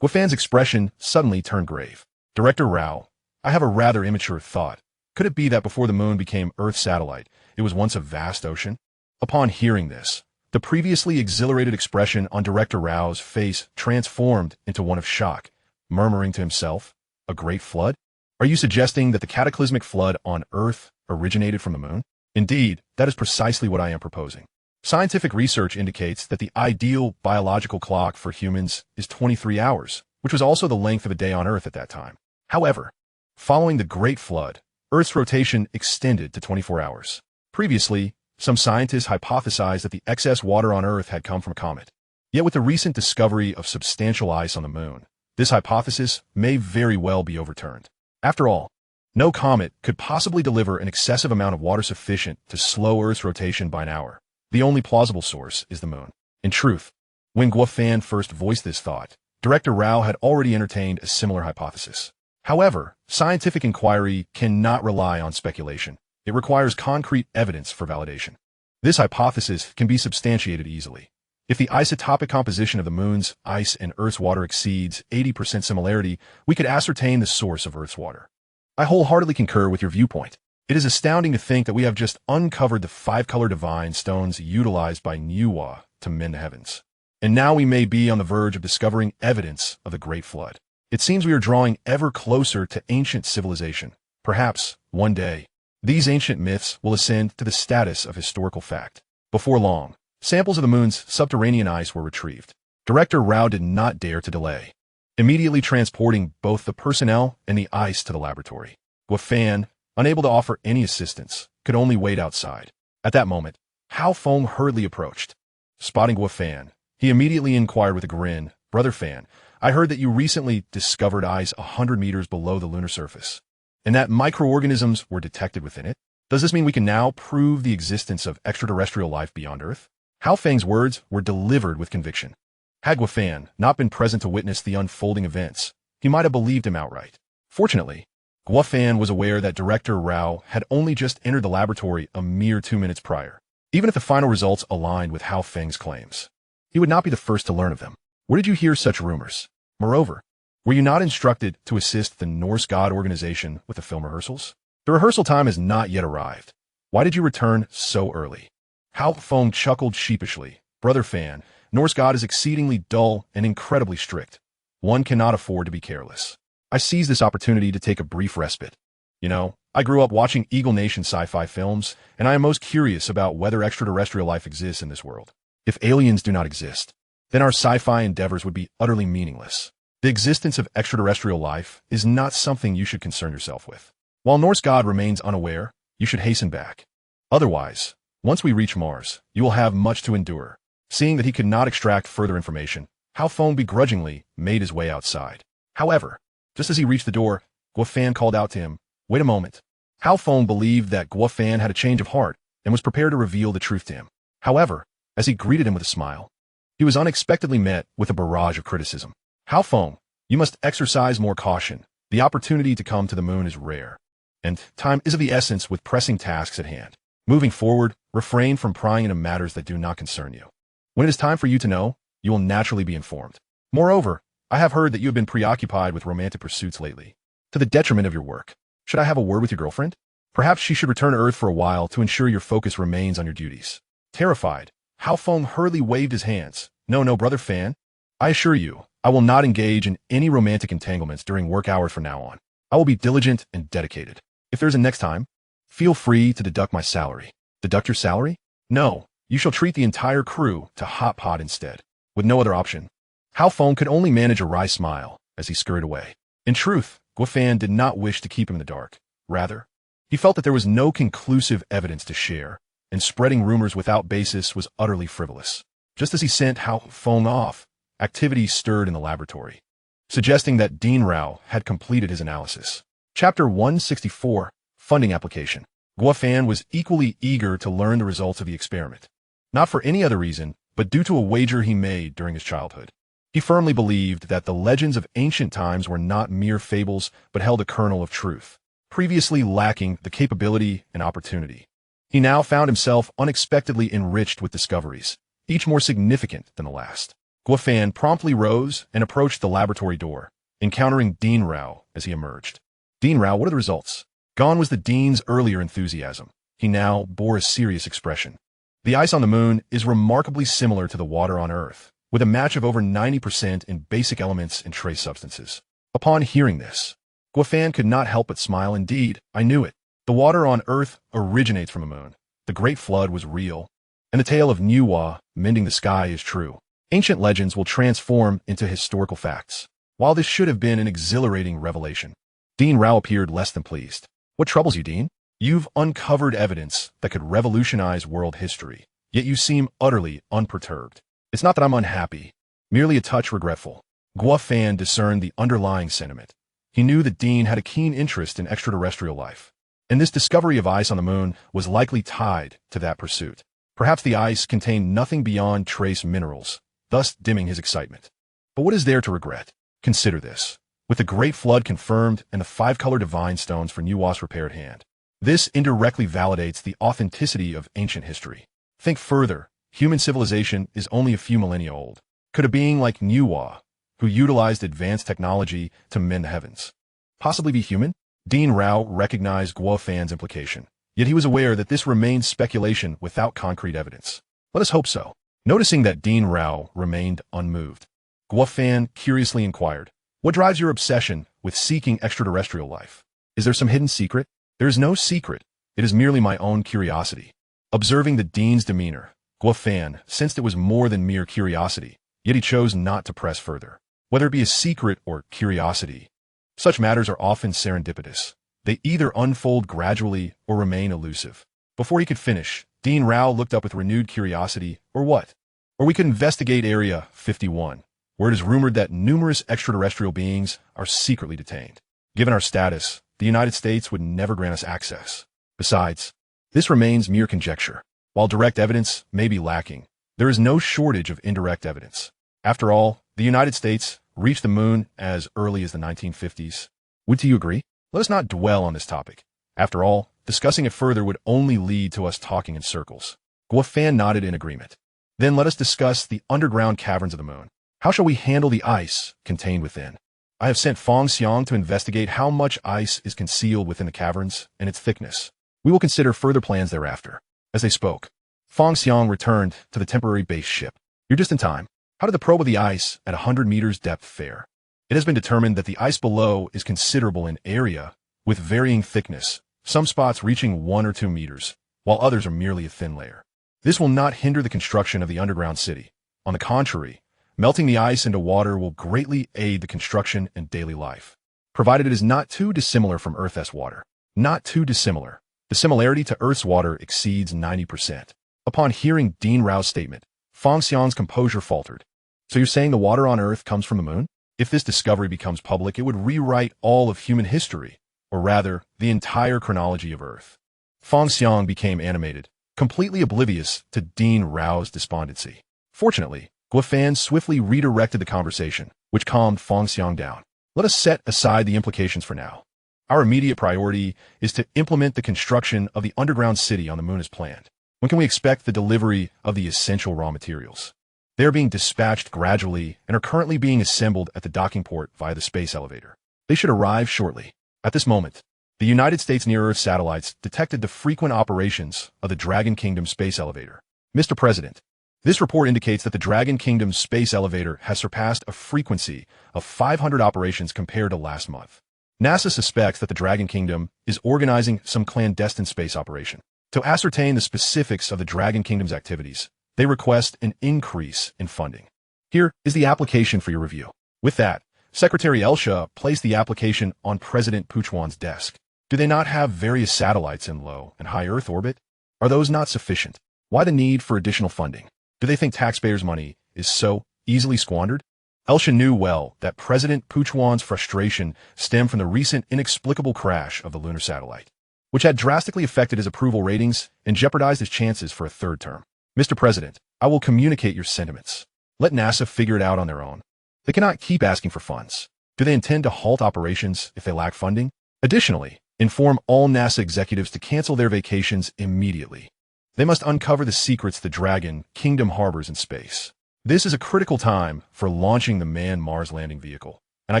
[SPEAKER 1] Guofan's expression suddenly turned grave. Director Rao, I have a rather immature thought. Could it be that before the moon became Earth's satellite, it was once a vast ocean? Upon hearing this, the previously exhilarated expression on Director Rao's face transformed into one of shock, murmuring to himself, a great flood? Are you suggesting that the cataclysmic flood on Earth originated from the moon? Indeed, that is precisely what I am proposing. Scientific research indicates that the ideal biological clock for humans is 23 hours, which was also the length of a day on Earth at that time. However, following the Great Flood, Earth's rotation extended to 24 hours. Previously, some scientists hypothesized that the excess water on Earth had come from a comet. Yet with the recent discovery of substantial ice on the moon, this hypothesis may very well be overturned. After all, no comet could possibly deliver an excessive amount of water sufficient to slow Earth's rotation by an hour. The only plausible source is the moon. In truth, when Guo Fan first voiced this thought, Director Rao had already entertained a similar hypothesis. However, scientific inquiry cannot rely on speculation. It requires concrete evidence for validation. This hypothesis can be substantiated easily. If the isotopic composition of the moon's ice and Earth's water exceeds 80% similarity, we could ascertain the source of Earth's water. I wholeheartedly concur with your viewpoint. It is astounding to think that we have just uncovered the five-color divine stones utilized by Niwa to mend the heavens. And now we may be on the verge of discovering evidence of the Great Flood. It seems we are drawing ever closer to ancient civilization. Perhaps, one day, these ancient myths will ascend to the status of historical fact. Before long, samples of the moon's subterranean ice were retrieved. Director Rao did not dare to delay, immediately transporting both the personnel and the ice to the laboratory. Guo Fan, unable to offer any assistance, could only wait outside. At that moment, Hao Feng hurriedly approached. Spotting Guo Fan, he immediately inquired with a grin, "Brother Fan, I heard that you recently discovered ice 100 meters below the lunar surface, and that microorganisms were detected within it. Does this mean we can now prove the existence of extraterrestrial life beyond Earth?" Hao Feng's words were delivered with conviction. Had Guo Fan not been present to witness the unfolding events, he might have believed him outright. Fortunately, Guo Fan was aware that Director Rao had only just entered the laboratory a mere 2 minutes prior. Even if the final results aligned with Hao Feng's claims, he would not be the first to learn of them. Where did you hear such rumors? Moreover, were you not instructed to assist the Norse god organization with the film rehearsals? The rehearsal time has not yet arrived. Why did you return so early? Hao Feng chuckled sheepishly. "Brother Fan, Norse god is exceedingly dull and incredibly strict. One cannot afford to be careless. I seized this opportunity to take a brief respite. You know, I grew up watching Eagle Nation sci-fi films, and I am most curious about whether extraterrestrial life exists in this world. If aliens do not exist, then our sci-fi endeavors would be utterly meaningless. The existence of extraterrestrial life is not something you should concern yourself with. While Norse god remains unaware, you should hasten back. Otherwise, once we reach Mars, you will have much to endure." Seeing that he could not extract further information, Hao Feng begrudgingly made his way outside. However, just as he reached the door, Guo Fan called out to him, "Wait a moment." Hao Feng believed that Guo Fan had a change of heart and was prepared to reveal the truth to him. However, as he greeted him with a smile, he was unexpectedly met with a barrage of criticism. "Hao Feng, you must exercise more caution. The opportunity to come to the moon is rare, and time is of the essence with pressing tasks at hand. Moving forward, refrain from prying into matters that do not concern you. When it is time for you to know, you will naturally be informed. Moreover, I have heard that you have been preoccupied with romantic pursuits lately, to the detriment of your work. Should I have a word with your girlfriend? Perhaps she should return to Earth for a while to ensure your focus remains on your duties." Terrified, Hao Feng hurriedly waved his hands. No, Brother Fan. I assure you, I will not engage in any romantic entanglements during work hours from now on. I will be diligent and dedicated. If there's a next time, feel free to deduct my salary." "Deduct your salary? No, you shall treat the entire crew to hot pot instead." With no other option, Hao Feng could only manage a wry smile as he scurried away. In truth, Guo Fan did not wish to keep him in the dark. Rather, he felt that there was no conclusive evidence to share, and spreading rumors without basis was utterly frivolous. Just as he sent Hao Feng off, activity stirred in the laboratory, suggesting that Dean Rao had completed his analysis. Chapter 164, Funding Application. Guo Fan was equally eager to learn the results of the experiment. Not for any other reason, but due to a wager he made during his childhood. He firmly believed that the legends of ancient times were not mere fables, but held a kernel of truth. Previously lacking the capability and opportunity, he now found himself unexpectedly enriched with discoveries, each more significant than the last. Guo Fan promptly rose and approached the laboratory door, encountering Dean Rao as he emerged. "Dean Rao, what are the results?" Gone was the Dean's earlier enthusiasm. He now bore a serious expression. "The ice on the moon is remarkably similar to the water on Earth, with a match of over 90% in basic elements and trace substances." Upon hearing this, Guo Fan could not help but smile. "Indeed, I knew it. The water on Earth originates from the moon. The Great Flood was real, and the tale of Niwa mending the sky is true. Ancient legends will transform into historical facts. While this should have been an exhilarating revelation." Dean Rao appeared less than pleased. "What troubles you, Dean? You've uncovered evidence that could revolutionize world history, yet you seem utterly unperturbed. It's not that I'm unhappy, merely a touch regretful. Guo Fan discerned the underlying sentiment. He knew that Dean had a keen interest in extraterrestrial life, and this discovery of ice on the moon was likely tied to that pursuit. Perhaps the ice contained nothing beyond trace minerals, thus dimming his excitement. But what is there to regret? Consider this. With the Great Flood confirmed and the 5-color divine stones for Nuwa's repaired hand, this indirectly validates the authenticity of ancient history. Think further. Human civilization is only a few millennia old. Could a being like Nuwa, who utilized advanced technology to mend the heavens, possibly be human? Dean Rao recognized Guo Fan's implication, yet he was aware that this remained speculation without concrete evidence. Let us hope so. Noticing that Dean Rao remained unmoved, Guo Fan curiously inquired, "What drives your obsession with seeking extraterrestrial life? Is there some hidden secret?" "There is no secret. It is merely my own curiosity." Observing the Dean's demeanor, Guo Fan sensed it was more than mere curiosity, yet he chose not to press further. Whether it be a secret or curiosity, such matters are often serendipitous. They either unfold gradually or remain elusive. Before he could finish, Dean Rao looked up with renewed curiosity. "Or what?" "Or we could investigate Area 51, where it is rumored that numerous extraterrestrial beings are secretly detained. Given our status, the United States would never grant us access. Besides, this remains mere conjecture. While direct evidence may be lacking, there is no shortage of indirect evidence. After all, the United States reached the moon as early as the 1950s. Would you agree? Let us not dwell on this topic. After all, discussing it further would only lead to us talking in circles." Guo Fan nodded in agreement. "Then let us discuss the underground caverns of the moon. How shall we handle the ice contained within? I have sent Fong Xiang to investigate how much ice is concealed within the caverns and its thickness. We will consider further plans thereafter." As they spoke, Fong Xiang returned to the temporary base ship. "You're just in time. How did the probe of the ice at 100 meters depth fare?" "It has been determined that the ice below is considerable in area, with varying thickness, some spots reaching 1 or 2 meters, while others are merely a thin layer. This will not hinder the construction of the underground city. On the contrary, melting the ice into water will greatly aid the construction and daily life, provided it is not too dissimilar from Earth's water. Not too dissimilar. The similarity to Earth's water exceeds 90%. Upon hearing Dean Rao's statement, Fong Xiang's composure faltered. "So you're saying the water on Earth comes from the moon? If this discovery becomes public, it would rewrite all of human history, or rather, the entire chronology of Earth." Fong Xiang became animated, completely oblivious to Dean Rao's despondency. Fortunately, Guo Fan swiftly redirected the conversation, which calmed Fong Xiang down. "Let us set aside the implications for now. Our immediate priority is to implement the construction of the underground city on the moon as planned. When can we expect the delivery of the essential raw materials?" "They are being dispatched gradually and are currently being assembled at the docking port via the space elevator. They should arrive shortly." At this moment, the United States near-Earth satellites detected the frequent operations of the Dragon Kingdom space elevator. "Mr. President, this report indicates that the Dragon Kingdom space elevator has surpassed a frequency of 500 operations compared to last month. NASA suspects that the Dragon Kingdom is organizing some clandestine space operation. To ascertain the specifics of the Dragon Kingdom's activities, they request an increase in funding. Here is the application for your review." With that, Secretary Elsha placed the application on President Puchuan's desk. "Do they not have various satellites in low and high Earth orbit? Are those not sufficient? Why the need for additional funding? Do they think taxpayers' money is so easily squandered?" Elsha knew well that President Puchuan's frustration stemmed from the recent inexplicable crash of the lunar satellite, which had drastically affected his approval ratings and jeopardized his chances for a third term. "Mr. President, I will communicate your sentiments. Let NASA figure it out on their own. They cannot keep asking for funds. Do they intend to halt operations if they lack funding? Additionally, inform all NASA executives to cancel their vacations immediately. They must uncover the secrets the Dragon Kingdom harbors in space. This is a critical time for launching the manned Mars landing vehicle, and I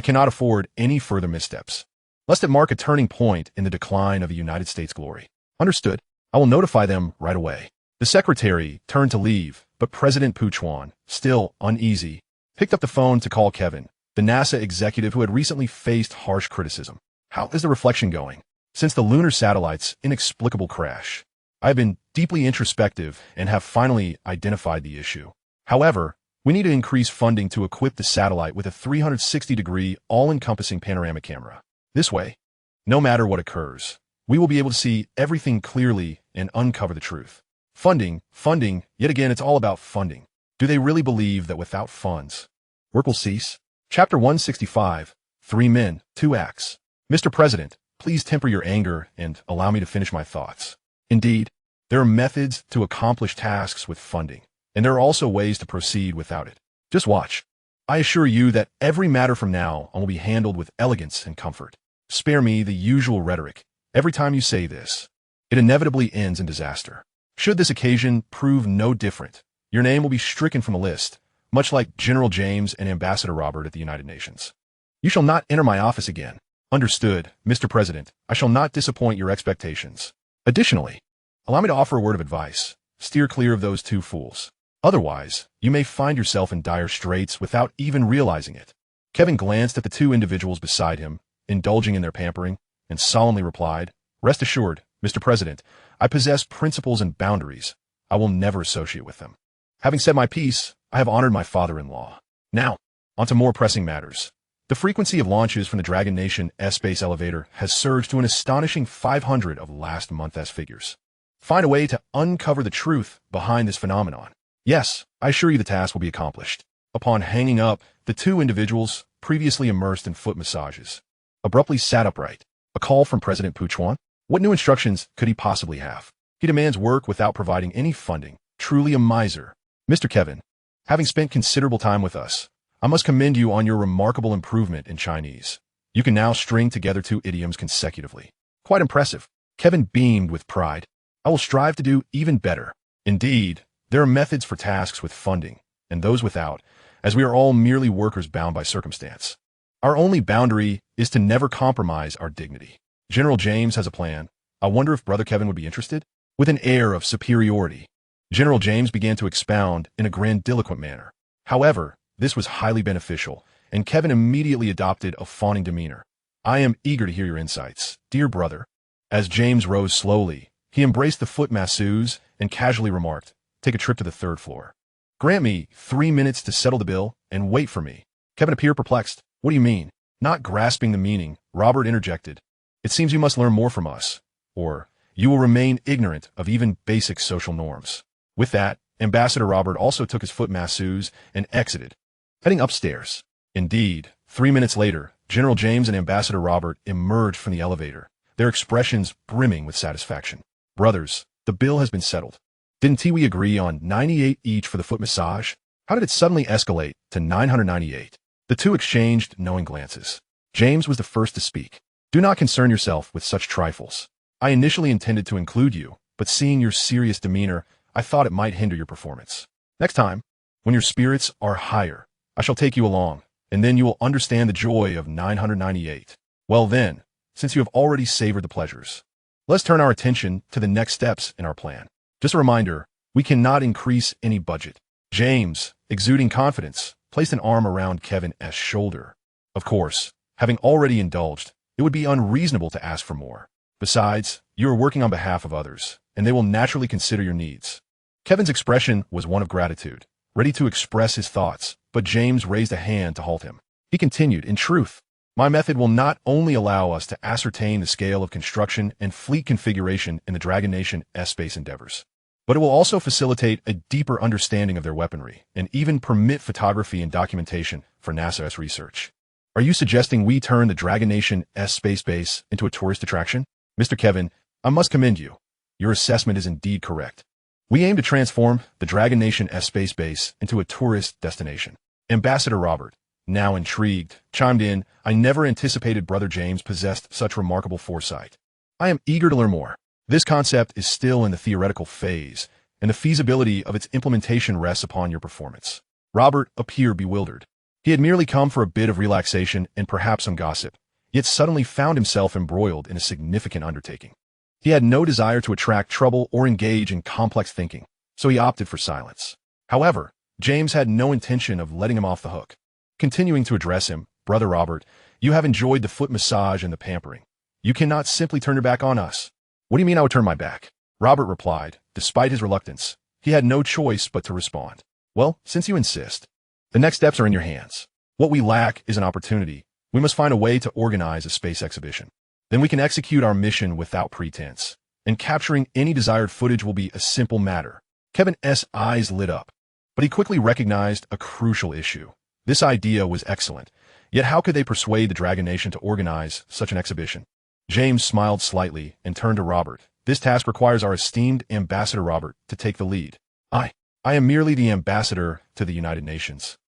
[SPEAKER 1] cannot afford any further missteps, lest it mark a turning point in the decline of the United States glory." "Understood. I will notify them right away." The secretary turned to leave, but President Puchuan, still uneasy, picked up the phone to call Kevin, the NASA executive who had recently faced harsh criticism. "How is the reflection going since the lunar satellite's inexplicable crash? I have been deeply introspective and have finally identified the issue. However, we need to increase funding to equip the satellite with a 360-degree, all-encompassing panoramic camera. This way, no matter what occurs, we will be able to see everything clearly and uncover the truth." Funding, yet again it's all about funding. Do they really believe that without funds, work will cease? Chapter 165, 3 Men, 2 Acts. Mr. President, please temper your anger and allow me to finish my thoughts. Indeed, there are methods to accomplish tasks with funding, and there are also ways to proceed without it. Just watch. I assure you that every matter from now on will be handled with elegance and comfort. Spare me the usual rhetoric. Every time you say this, it inevitably ends in disaster. Should this occasion prove no different, your name will be stricken from the list, much like General James and Ambassador Robert at the United Nations. You shall not enter my office again. Understood, Mr. President. I shall not disappoint your expectations. Additionally, allow me to offer a word of advice. Steer clear of those 2 fools. Otherwise, you may find yourself in dire straits without even realizing it. Kevin glanced at the 2 individuals beside him, indulging in their pampering, and solemnly replied, "Rest assured, Mr. President, I possess principles and boundaries. I will never associate with them. Having said my piece, I have honored my father-in-law. Now, on to more pressing matters. The frequency of launches from the Dragon Nation S-Space elevator has surged to an astonishing 500 of last month's figures. Find a way to uncover the truth behind this phenomenon. Yes, I assure you the task will be accomplished." Upon hanging up, the 2 individuals, previously immersed in foot massages, abruptly sat upright. A call from President Puchuan? What new instructions could he possibly have? He demands work without providing any funding. Truly a miser. Mr. Kevin, having spent considerable time with us, I must commend you on your remarkable improvement in Chinese. You can now string together 2 idioms consecutively. Quite impressive. Kevin beamed with pride. I will strive to do even better. Indeed, there are methods for tasks with funding, and those without, as we are all merely workers bound by circumstance. Our only boundary is to never compromise our dignity. General James has a plan. I wonder if Brother Kevin would be interested? With an air of superiority, General James began to expound in a grandiloquent manner. However, this was highly beneficial, and Kevin immediately adopted a fawning demeanor. I am eager to hear your insights, dear brother. As James rose slowly, he embraced the foot masseuse and casually remarked, "Take a trip to the 3rd floor. Grant me 3 minutes to settle the bill and wait for me." Kevin appeared perplexed. "What do you mean?" Not grasping the meaning, Robert interjected, "It seems you must learn more from us, or you will remain ignorant of even basic social norms." With that, Ambassador Robert also took his foot masseuse and exited, heading upstairs. Indeed, 3 minutes later, General James and Ambassador Robert emerged from the elevator, their expressions brimming with satisfaction. "Brothers, the bill has been settled. Didn't we agree on 98 each for the foot massage? How did it suddenly escalate to 998? The 2 exchanged knowing glances. James was the first to speak. "Do not concern yourself with such trifles. I initially intended to include you, but seeing your serious demeanor, I thought it might hinder your performance. Next time, when your spirits are higher, I shall take you along, and then you will understand the joy of 998. Well then, since you have already savored the pleasures, let's turn our attention to the next steps in our plan. Just a reminder, we cannot increase any budget." James, exuding confidence, placed an arm around Kevin's shoulder. "Of course, having already indulged, it would be unreasonable to ask for more. Besides, you are working on behalf of others, and they will naturally consider your needs." Kevin's expression was one of gratitude, ready to express his thoughts, but James raised a hand to halt him. He continued, "In truth, my method will not only allow us to ascertain the scale of construction and fleet configuration in the Dragon Nation S-Space endeavors, but it will also facilitate a deeper understanding of their weaponry and even permit photography and documentation for NASA's research. Are you suggesting we turn the Dragon Nation S-Space base into a tourist attraction? Mr. Kevin, I must commend you. Your assessment is indeed correct. We aim to transform the Dragon Nation S-Space base into a tourist destination." Ambassador Robert, now intrigued, chimed in, "I never anticipated Brother James possessed such remarkable foresight. I am eager to learn more. This concept is still in the theoretical phase, and the feasibility of its implementation rests upon your performance." Robert appeared bewildered. He had merely come for a bit of relaxation and perhaps some gossip, yet suddenly found himself embroiled in a significant undertaking. He had no desire to attract trouble or engage in complex thinking, so he opted for silence. However, James had no intention of letting him off the hook. Continuing to address him, "Brother Robert, you have enjoyed the foot massage and the pampering. You cannot simply turn your back on us." "What do you mean I would turn my back?" Robert replied. Despite his reluctance, he had no choice but to respond. "Well, since you insist, the next steps are in your hands. What we lack is an opportunity. We must find a way to organize a space exhibition. Then we can execute our mission without pretense, and capturing any desired footage will be a simple matter." Kevin's eyes lit up. But he quickly recognized a crucial issue. This idea was excellent, yet how could they persuade the Dragon Nation to organize such an exhibition? James smiled slightly and turned to Robert. This task requires our esteemed Ambassador Robert to take the lead. I am merely the ambassador to the United Nations,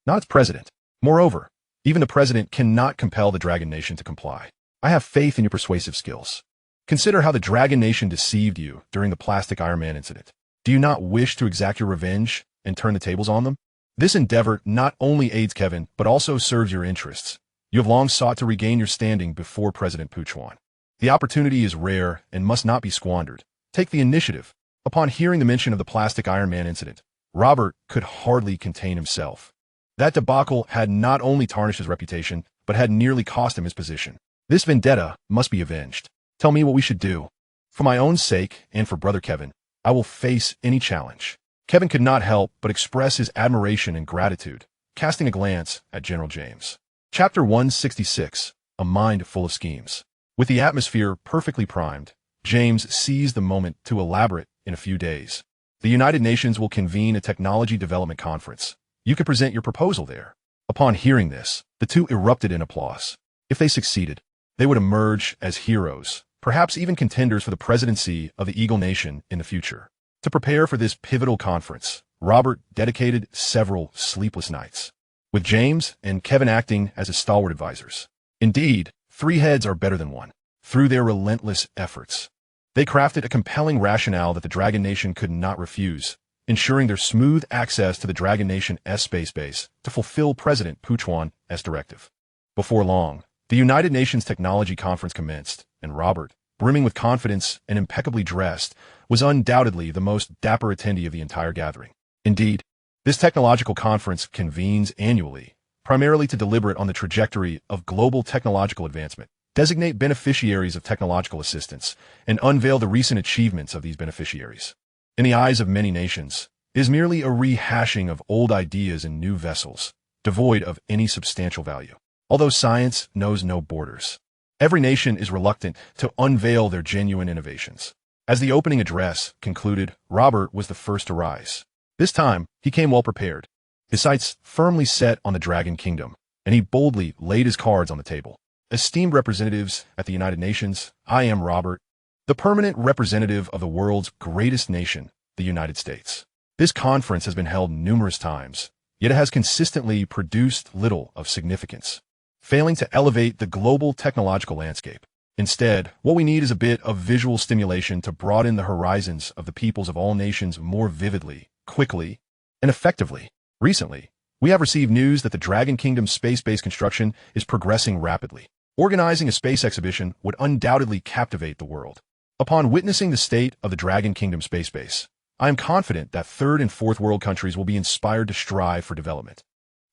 [SPEAKER 1] not its president. Moreover, even the president cannot compel the Dragon Nation to comply. I have faith in your persuasive skills. Consider how the Dragon Nation deceived you during the plastic Iron Man incident. Do you not wish to exact your revenge and turn the tables on them? This endeavor not only aids Kevin, but also serves your interests. You have long sought to regain your standing before President Puchuan. The opportunity is rare and must not be squandered. Take the initiative. Upon hearing the mention of the plastic Iron Man incident, Robert could hardly contain himself. That debacle had not only tarnished his reputation, but had nearly cost him his position. This vendetta must be avenged. Tell me what we should do. For my own sake and for Brother Kevin, I will face any challenge. Kevin could not help but express his admiration and gratitude, casting a glance at General James. Chapter 166, A Mind Full of Schemes. With the atmosphere perfectly primed, James seized the moment to elaborate in a few days. The United Nations will convene a technology development conference. You could present your proposal there. Upon hearing this, the two erupted in applause. If they succeeded, they would emerge as heroes, perhaps even contenders for the presidency of the Eagle Nation in the future. To prepare for this pivotal conference, Robert dedicated several sleepless nights, with James and Kevin acting as his stalwart advisors. Indeed, 3 heads are better than one. Through their relentless efforts, they crafted a compelling rationale that the Dragon Nation could not refuse, ensuring their smooth access to the Dragon Nation's space base to fulfill President Puchuan's directive. Before long, the United Nations Technology Conference commenced, and Robert, brimming with confidence and impeccably dressed, was undoubtedly the most dapper attendee of the entire gathering. Indeed, this technological conference convenes annually, primarily to deliberate on the trajectory of global technological advancement, designate beneficiaries of technological assistance, and unveil the recent achievements of these beneficiaries. In the eyes of many nations, it is merely a rehashing of old ideas in new vessels, devoid of any substantial value. Although science knows no borders, every nation is reluctant to unveil their genuine innovations. As the opening address concluded, Robert was the first to rise. This time, he came well prepared, his sights firmly set on the Dragon Kingdom, and he boldly laid his cards on the table. Esteemed representatives at the United Nations, I am Robert, the permanent representative of the world's greatest nation, the United States. This conference has been held numerous times, yet it has consistently produced little of significance, failing to elevate the global technological landscape. Instead, what we need is a bit of visual stimulation to broaden the horizons of the peoples of all nations more vividly, quickly, and effectively. Recently, we have received news that the Dragon Kingdom's space-based construction is progressing rapidly. Organizing a space exhibition would undoubtedly captivate the world. Upon witnessing the state of the Dragon Kingdom space base, I am confident that 3rd and 4th world countries will be inspired to strive for development,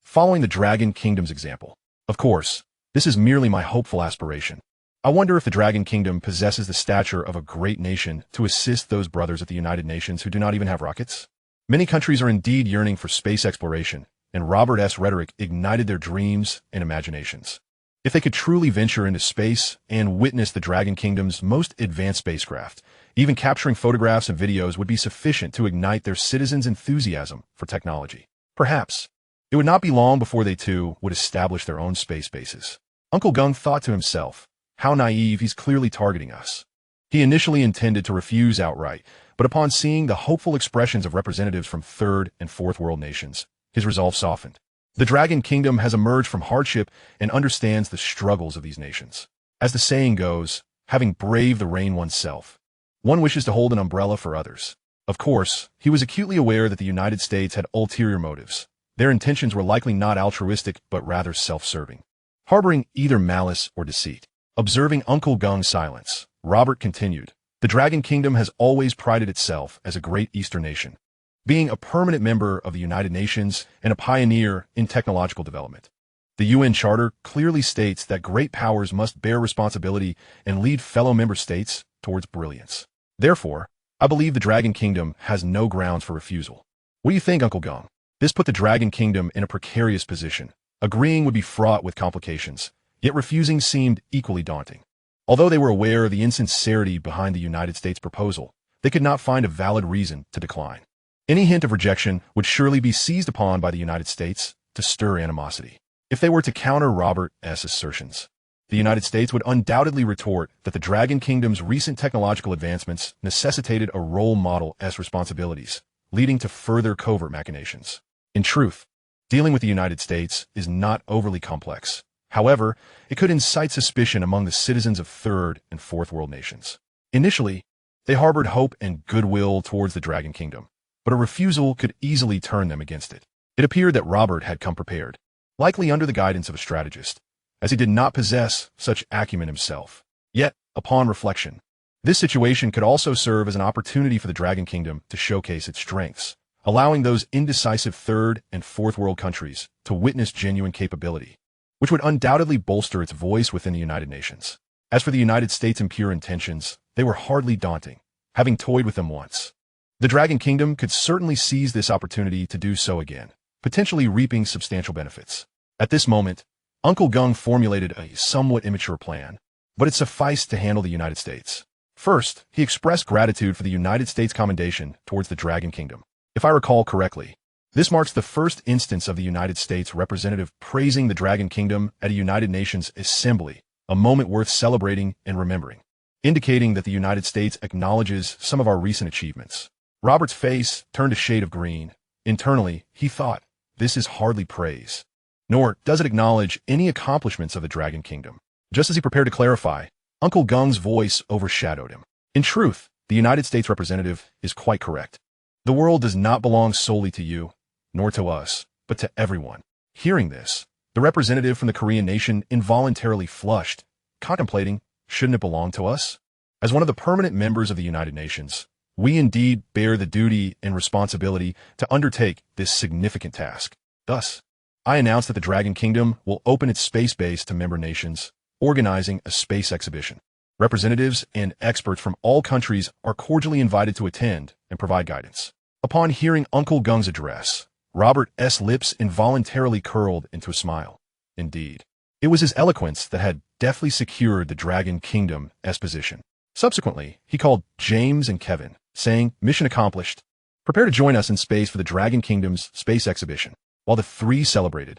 [SPEAKER 1] following the Dragon Kingdom's example. Of course, this is merely my hopeful aspiration. I wonder if the Dragon Kingdom possesses the stature of a great nation to assist those brothers at the United Nations who do not even have rockets. Many countries are indeed yearning for space exploration, and Robert's rhetoric ignited their dreams and imaginations. If they could truly venture into space and witness the Dragon Kingdom's most advanced spacecraft, even capturing photographs and videos would be sufficient to ignite their citizens' enthusiasm for technology. Perhaps it would not be long before they too would establish their own space bases. Uncle Gung thought to himself, how naive, he's clearly targeting us. He initially intended to refuse outright, but upon seeing the hopeful expressions of representatives from 3rd and 4th world nations, his resolve softened. The Dragon Kingdom has emerged from hardship and understands the struggles of these nations. As the saying goes, having braved the rain oneself, one wishes to hold an umbrella for others. Of course, he was acutely aware that the United States had ulterior motives. Their intentions were likely not altruistic, but rather self-serving, harboring either malice or deceit. Observing Uncle Gung's silence, Robert continued, the Dragon Kingdom has always prided itself as a great Eastern nation, being a permanent member of the United Nations and a pioneer in technological development. The UN Charter clearly states that great powers must bear responsibility and lead fellow member states towards brilliance. Therefore, I believe the Dragon Kingdom has no grounds for refusal. What do you think, Uncle Gung? This put the Dragon Kingdom in a precarious position. Agreeing would be fraught with complications, yet refusing seemed equally daunting. Although they were aware of the insincerity behind the United States proposal, they could not find a valid reason to decline. Any hint of rejection would surely be seized upon by the United States to stir animosity. If they were to counter Robert's assertions, the United States would undoubtedly retort that the Dragon Kingdom's recent technological advancements necessitated a role model's responsibilities, leading to further covert machinations. In truth, dealing with the United States is not overly complex. However, it could incite suspicion among the citizens of third and fourth world nations. Initially, they harbored hope and goodwill towards the Dragon Kingdom, but a refusal could easily turn them against it. It appeared that Robert had come prepared, likely under the guidance of a strategist, as he did not possess such acumen himself. Yet, upon reflection, this situation could also serve as an opportunity for the Dragon Kingdom to showcase its strengths, allowing those indecisive third and fourth world countries to witness genuine capability, which would undoubtedly bolster its voice within the United Nations. As for the United States' impure intentions, they were hardly daunting, having toyed with them once. The Dragon Kingdom could certainly seize this opportunity to do so again, potentially reaping substantial benefits. At this moment, Uncle Gung formulated a somewhat immature plan, but it sufficed to handle the United States. First, he expressed gratitude for the United States' commendation towards the Dragon Kingdom. If I recall correctly, this marks the first instance of the United States representative praising the Dragon Kingdom at a United Nations assembly, a moment worth celebrating and remembering, indicating that the United States acknowledges some of our recent achievements. Robert's face turned a shade of green. Internally, he thought, this is hardly praise, nor does it acknowledge any accomplishments of the Dragon Kingdom. Just as he prepared to clarify, Uncle Gung's voice overshadowed him. In truth, the United States representative is quite correct. The world does not belong solely to you, nor to us, but to everyone. Hearing this, the representative from the Korean nation involuntarily flushed, contemplating, shouldn't it belong to us? As one of the permanent members of the United Nations, we indeed bear the duty and responsibility to undertake this significant task. Thus, I announce that the Dragon Kingdom will open its space base to member nations, organizing a space exhibition. Representatives and experts from all countries are cordially invited to attend and provide guidance. Upon hearing Uncle Gung's address, Robert's lips involuntarily curled into a smile. Indeed, it was his eloquence that had deftly secured the Dragon Kingdom's position. Subsequently, he called James and Kevin, saying, "Mission accomplished. Prepare to join us in space for the Dragon Kingdom's space exhibition." While the three celebrated,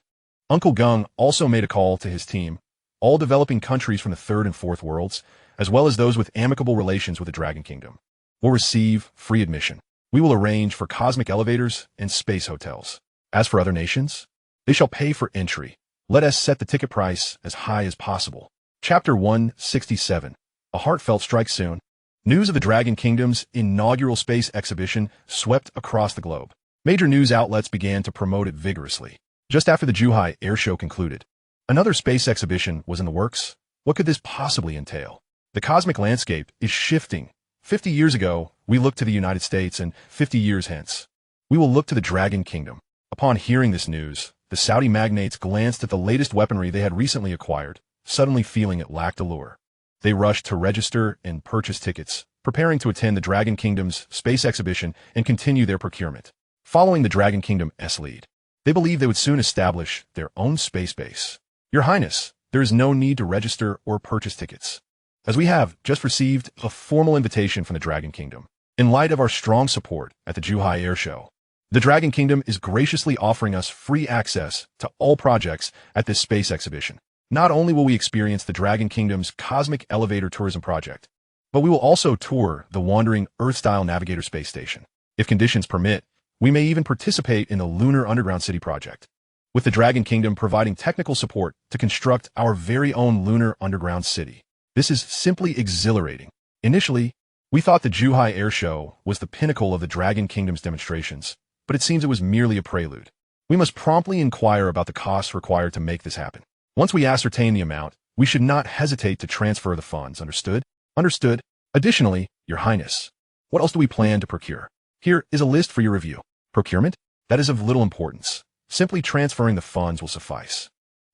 [SPEAKER 1] Uncle Gung also made a call to his team, all developing countries from the third and fourth worlds, as well as those with amicable relations with the Dragon Kingdom, will receive free admission. We will arrange for cosmic elevators and space hotels. As for other nations, they shall pay for entry. Let us set the ticket price as high as possible. Chapter 167. A heartfelt strike soon. News of the Dragon Kingdom's inaugural space exhibition swept across the globe. Major news outlets began to promote it vigorously. Just after the Zhuhai Air Show concluded, another space exhibition was in the works. What could this possibly entail? The cosmic landscape is shifting. 50 years ago, we looked to the United States, and 50 years hence, we will look to the Dragon Kingdom. Upon hearing this news, the Saudi magnates glanced at the latest weaponry they had recently acquired, suddenly feeling it lacked allure. They rushed to register and purchase tickets, preparing to attend the Dragon Kingdom's space exhibition and continue their procurement. Following the Dragon Kingdom's lead, they believed they would soon establish their own space base. Your Highness, there is no need to register or purchase tickets, as we have just received a formal invitation from the Dragon Kingdom. In light of our strong support at the Zhuhai Air Show, the Dragon Kingdom is graciously offering us free access to all projects at this space exhibition. Not only will we experience the Dragon Kingdom's cosmic elevator tourism project, but we will also tour the wandering Earth-style Navigator space station. If conditions permit, we may even participate in the Lunar Underground City project, with the Dragon Kingdom providing technical support to construct our very own Lunar Underground City. This is simply exhilarating. Initially, we thought the Zhuhai Air Show was the pinnacle of the Dragon Kingdom's demonstrations, but it seems it was merely a prelude. We must promptly inquire about the costs required to make this happen. Once we ascertain the amount, we should not hesitate to transfer the funds, understood? Understood. Additionally, Your Highness, what else do we plan to procure? Here is a list for your review. Procurement? That is of little importance. Simply transferring the funds will suffice.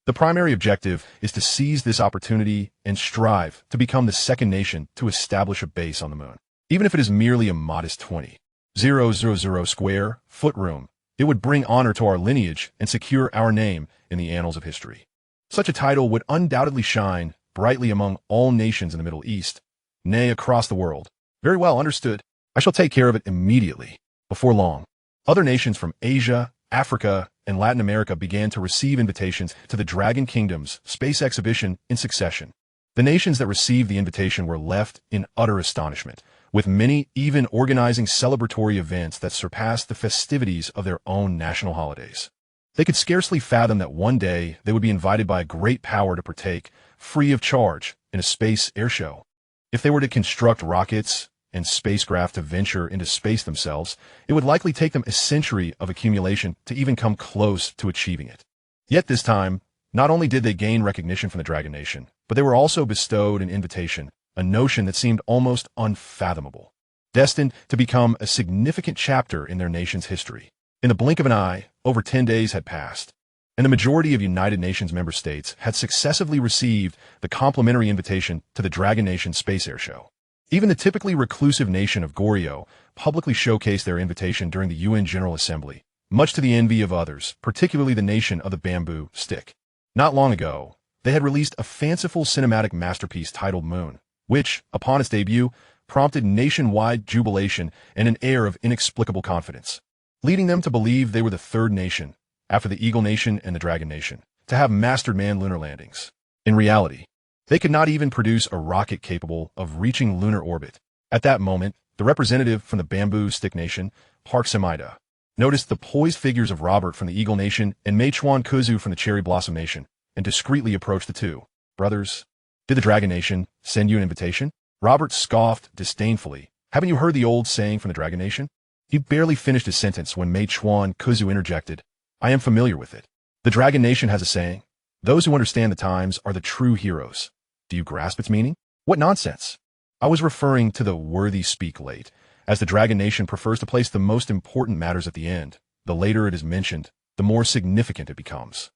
[SPEAKER 1] The primary objective is to seize this opportunity and strive to become the second nation to establish a base on the moon. Even if it is merely a modest 20,000 square foot room, it would bring honor to our lineage and secure our name in the annals of history. Such a title would undoubtedly shine brightly among all nations in the Middle East, nay, across the world. Very well, understood. I shall take care of it immediately. Before long, Other nations from Asia, Africa, and Latin America began to receive invitations to the Dragon Kingdom's space exhibition in succession. The nations that received the invitation were left in utter astonishment, with many even organizing celebratory events that surpassed the festivities of their own national holidays. They could scarcely fathom that one day they would be invited by a great power to partake, free of charge, in a space airshow. If they were to construct rockets and spacecraft to venture into space themselves, it would likely take them a century of accumulation to even come close to achieving it. Yet this time, not only did they gain recognition from the Dragon Nation, but they were also bestowed an invitation, a notion that seemed almost unfathomable, destined to become a significant chapter in their nation's history. In the blink of an eye, over 10 days had passed, and the majority of United Nations member states had successively received the complimentary invitation to the Dragon Nation Space Air Show. Even the typically reclusive nation of Goryeo publicly showcased their invitation during the UN General Assembly, much to the envy of others, particularly the nation of the bamboo stick. Not long ago, they had released a fanciful cinematic masterpiece titled Moon, which, upon its debut, prompted nationwide jubilation and an air of inexplicable confidence, leading them to believe they were the third nation, after the Eagle Nation and the Dragon Nation, to have mastered manned lunar landings. In reality, they could not even produce a rocket capable of reaching lunar orbit. At that moment, the representative from the Bamboo Stick Nation, Park Samida, noticed the poised figures of Robert from the Eagle Nation and Meichuan Kuzu from the Cherry Blossom Nation, and discreetly approached the two. Brothers, did the Dragon Nation send you an invitation? Robert scoffed disdainfully. Haven't you heard the old saying from the Dragon Nation? He barely finished his sentence when Meichuan Kuzu interjected. I am familiar with it. The Dragon Nation has a saying, those who understand the times are the true heroes. Do you grasp its meaning? What nonsense! I was referring to the worthy speak late, as the Dragon Nation prefers to place the most important matters at the end. The later it is mentioned, the more significant it becomes.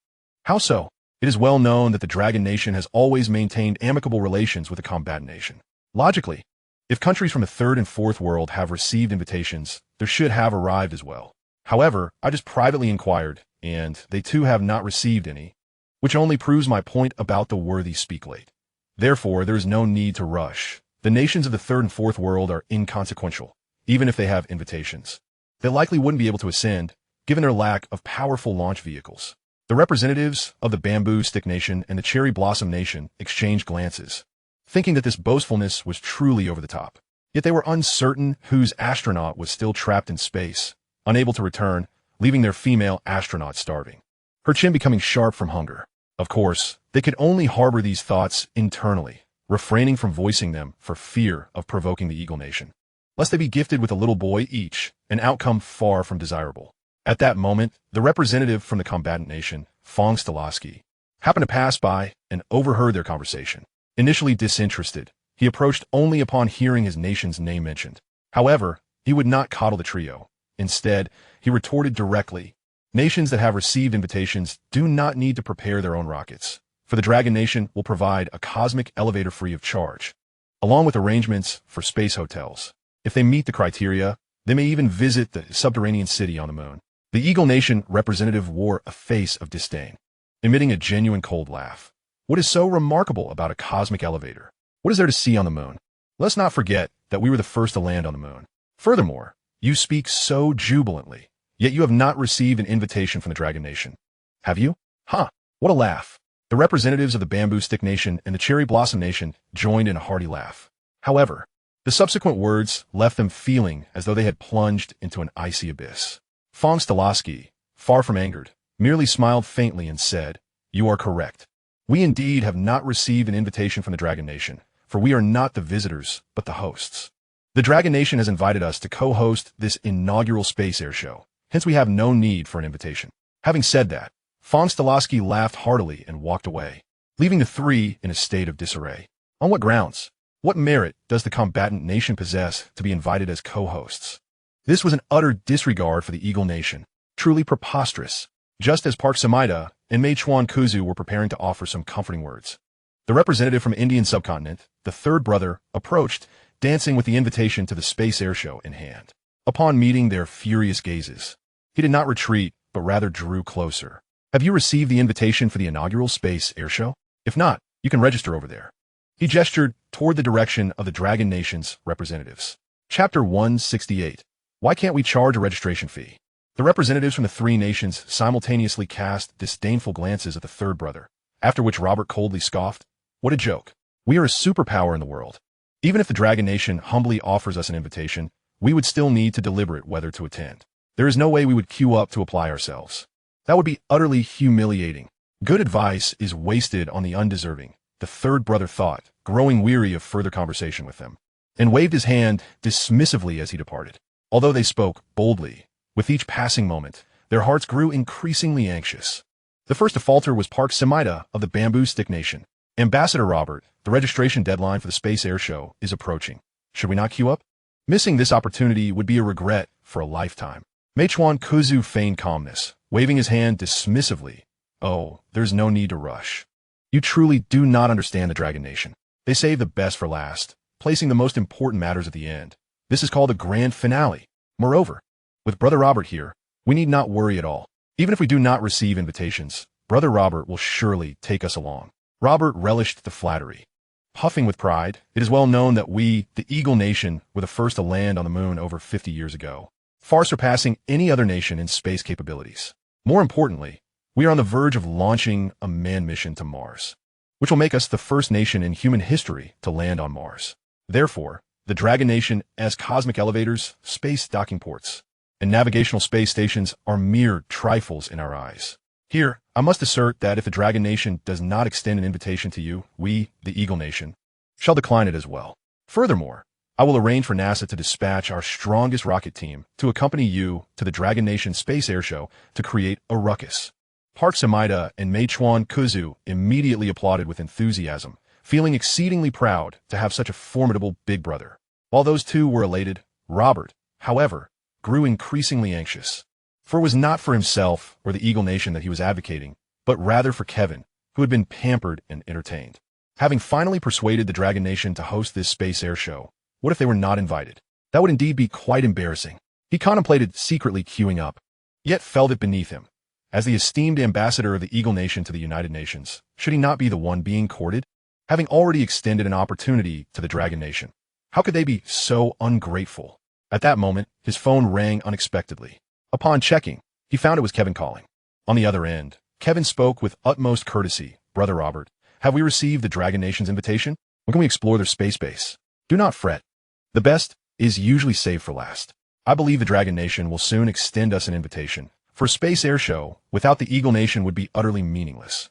[SPEAKER 1] How so? It is well known that the Dragon Nation has always maintained amicable relations with the combatant nation. Logically, if countries from the third and fourth world have received invitations, there should have arrived as well. However, I just privately inquired, and they too have not received any, which only proves my point about the worthy speak late. Therefore, there is no need to rush. The nations of the third and fourth world are inconsequential, even if they have invitations. They likely wouldn't be able to ascend, given their lack of powerful launch vehicles. The representatives of the Bamboo Stick Nation and the Cherry Blossom Nation exchanged glances, thinking that this boastfulness was truly over the top. Yet they were uncertain whose astronaut was still trapped in space, unable to return, leaving their female astronaut starving, her chin becoming sharp from hunger. Of course, they could only harbor these thoughts internally, refraining from voicing them for fear of provoking the Eagle Nation, lest they be gifted with a little boy each, an outcome far from desirable. At that moment, the representative from the combatant nation, Fong Staloski, happened to pass by and overheard their conversation. Initially disinterested, he approached only upon hearing his nation's name mentioned. However, he would not coddle the trio. Instead, he retorted directly, nations that have received invitations do not need to prepare their own rockets, for the Dragon Nation will provide a cosmic elevator free of charge, along with arrangements for space hotels. If they meet the criteria, they may even visit the subterranean city on the moon. The Eagle Nation representative wore a face of disdain, emitting a genuine cold laugh. What is so remarkable about a cosmic elevator? What is there to see on the moon? Let's not forget that we were the first to land on the moon. Furthermore, you speak so jubilantly, yet you have not received an invitation from the Dragon Nation. Have you? Huh, what a laugh. The representatives of the Bamboo Stick Nation and the Cherry Blossom Nation joined in a hearty laugh. However, the subsequent words left them feeling as though they had plunged into an icy abyss. Fong Staloski, far from angered, merely smiled faintly and said, You are correct. We indeed have not received an invitation from the Dragon Nation, for we are not the visitors, but the hosts. The Dragon Nation has invited us to co-host this inaugural space air show, hence we have no need for an invitation. Having said that, Fong Staloski laughed heartily and walked away, leaving the three in a state of disarray. On what grounds? What merit does the combatant nation possess to be invited as co-hosts? This was an utter disregard for the Eagle Nation, truly preposterous, just as Park Samida and Meichuan Kuzu were preparing to offer some comforting words. The representative from Indian subcontinent, the third brother, approached, dancing with the invitation to the space air show in hand. Upon meeting their furious gazes, he did not retreat, but rather drew closer. Have you received the invitation for the inaugural space air show? If not, you can register over there. He gestured toward the direction of the Dragon Nation's representatives. Chapter 168. Why can't we charge a registration fee? The representatives from the three nations simultaneously cast disdainful glances at the third brother, after which Robert coldly scoffed, "What a joke. We are a superpower in the world. Even if the Dragon Nation humbly offers us an invitation, we would still need to deliberate whether to attend. There is no way we would queue up to apply ourselves. That would be utterly humiliating. Good advice is wasted on the undeserving," the third brother thought, growing weary of further conversation with them, and waved his hand dismissively as he departed. Although they spoke boldly, with each passing moment, their hearts grew increasingly anxious. The first to falter was Park Semida of the Bamboo Stick Nation. "Ambassador Robert, the registration deadline for the Space Air Show is approaching. Should we not queue up? Missing this opportunity would be a regret for a lifetime." Meichuan Kuzu feigned calmness, waving his hand dismissively. "Oh, there's no need to rush. You truly do not understand the Dragon Nation. They save the best for last, placing the most important matters at the end. This is called the grand finale. Moreover, with Brother Robert here, we need not worry at all. Even if we do not receive invitations, Brother Robert will surely take us along." Robert relished the flattery. Puffing with pride, "It is well known that we, the Eagle Nation, were the first to land on the moon over 50 years ago, far surpassing any other nation in space capabilities. More importantly, we are on the verge of launching a manned mission to Mars, which will make us the first nation in human history to land on Mars. Therefore, the Dragon Nation as cosmic elevators, space docking ports, and navigational space stations are mere trifles in our eyes. Here, I must assert that if the Dragon Nation does not extend an invitation to you, we, the Eagle Nation, shall decline it as well. Furthermore, I will arrange for NASA to dispatch our strongest rocket team to accompany you to the Dragon Nation Space Air Show to create a ruckus." Park Semida and Meichuan Kuzu immediately applauded with enthusiasm, feeling exceedingly proud to have such a formidable big brother. While those two were elated, Robert, however, grew increasingly anxious. For it was not for himself or the Eagle Nation that he was advocating, but rather for Kevin, who had been pampered and entertained. Having finally persuaded the Dragon Nation to host this space air show, what if they were not invited? That would indeed be quite embarrassing. He contemplated secretly queuing up, yet felt it beneath him. As the esteemed ambassador of the Eagle Nation to the United Nations, should he not be the one being courted? Having already extended an opportunity to the Dragon Nation, how could they be so ungrateful? At that moment, his phone rang unexpectedly. Upon checking, he found it was Kevin calling. On the other end, Kevin spoke with utmost courtesy. "Brother Robert, have we received the Dragon Nation's invitation? When can we explore their space base? Do not fret. The best is usually saved for last. I believe the Dragon Nation will soon extend us an invitation. For a space air show, without the Eagle Nation would be utterly meaningless."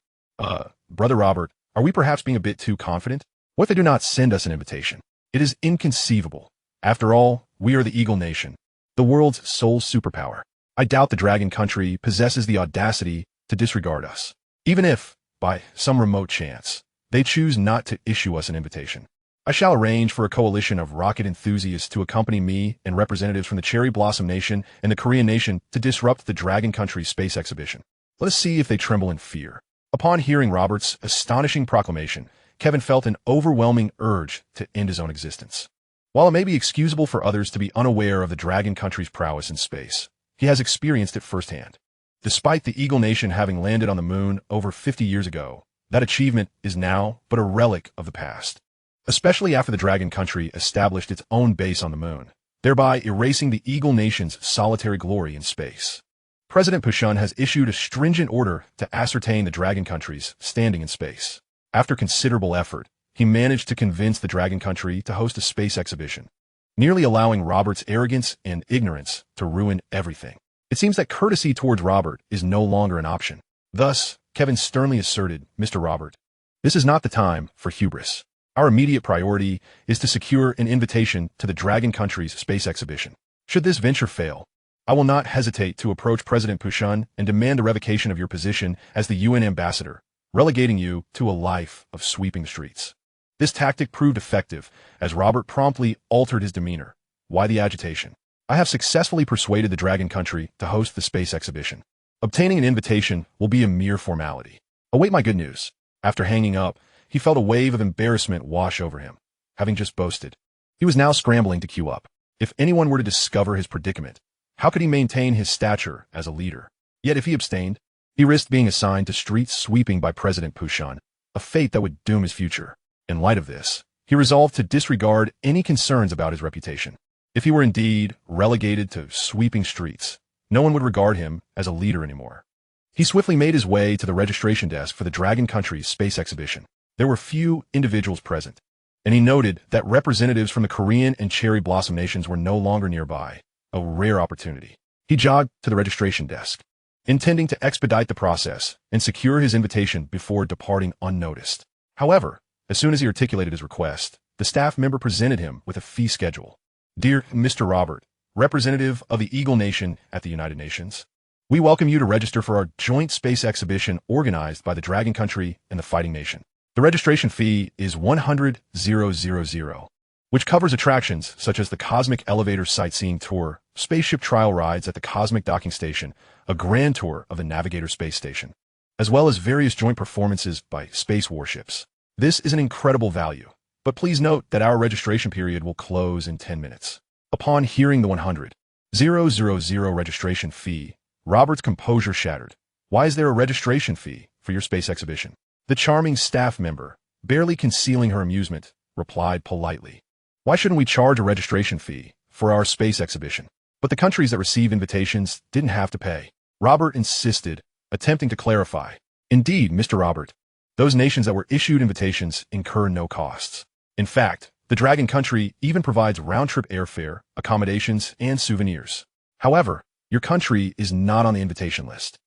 [SPEAKER 1] Brother Robert, are we perhaps being a bit too confident? What if they do not send us an invitation? It is inconceivable. After all, we are the Eagle Nation, the world's sole superpower. I doubt the Dragon Country possesses the audacity to disregard us, even if, by some remote chance, they choose not to issue us an invitation. I shall arrange for a coalition of rocket enthusiasts to accompany me and representatives from the Cherry Blossom Nation and the Korean Nation to disrupt the Dragon Country's space exhibition. Let us see if they tremble in fear. Upon hearing Robert's astonishing proclamation, Kevin felt an overwhelming urge to end his own existence. While it may be excusable for others to be unaware of the Dragon Country's prowess in space, he has experienced it firsthand. Despite the Eagle Nation having landed on the moon over 50 years ago, that achievement is now but a relic of the past, especially after the Dragon Country established its own base on the moon, thereby erasing the Eagle Nation's solitary glory in space. President Pushun has issued a stringent order to ascertain the Dragon Country's standing in space. After considerable effort, he managed to convince the Dragon Country to host a space exhibition, nearly allowing Robert's arrogance and ignorance to ruin everything. It seems that courtesy towards Robert is no longer an option. Thus, Kevin sternly asserted, "Mr. Robert, this is not the time for hubris. Our immediate priority is to secure an invitation to the Dragon Country's space exhibition. Should this venture fail, I will not hesitate to approach President Pushun and demand the revocation of your position as the UN ambassador, relegating you to a life of sweeping the streets." This tactic proved effective, as Robert promptly altered his demeanor. Why the agitation? I have successfully persuaded the Dragon Country to host the space exhibition. Obtaining an invitation will be a mere formality. Await my good news. After hanging up, he felt a wave of embarrassment wash over him. Having just boasted, he was now scrambling to queue up. If anyone were to discover his predicament, how could he maintain his stature as a leader? Yet if he abstained, he risked being assigned to street sweeping by President Pushun, a fate that would doom his future. In light of this, he resolved to disregard any concerns about his reputation. If he were indeed relegated to sweeping streets, no one would regard him as a leader anymore. He swiftly made his way to the registration desk for the Dragon Country's space exhibition. There were few individuals present, and he noted that representatives from the Korean and Cherry Blossom nations were no longer nearby, a rare opportunity. He jogged to the registration desk, intending to expedite the process and secure his invitation before departing unnoticed. However, as soon as he articulated his request, the staff member presented him with a fee schedule. Dear Mr. Robert, representative of the Eagle Nation at the United Nations, we welcome you to register for our joint space exhibition organized by the Dragon Country and the Fighting Nation. The registration fee is $100,000, which covers attractions such as the Cosmic Elevator sightseeing tour, spaceship trial rides at the Cosmic Docking Station, a grand tour of the Navigator space station, as well as various joint performances by space warships. This is an incredible value, but please note that our registration period will close in 10 minutes. Upon hearing the $100,000 registration fee, Robert's composure shattered. Why is there a registration fee for your space exhibition? The charming staff member, barely concealing her amusement, replied politely. Why shouldn't we charge a registration fee for our space exhibition? But the countries that receive invitations didn't have to pay. Robert insisted, attempting to clarify. Indeed, Mr. Robert, those nations that were issued invitations incur no costs. In fact, the Dragon Country even provides round-trip airfare, accommodations, and souvenirs. However, your country is not on the invitation list.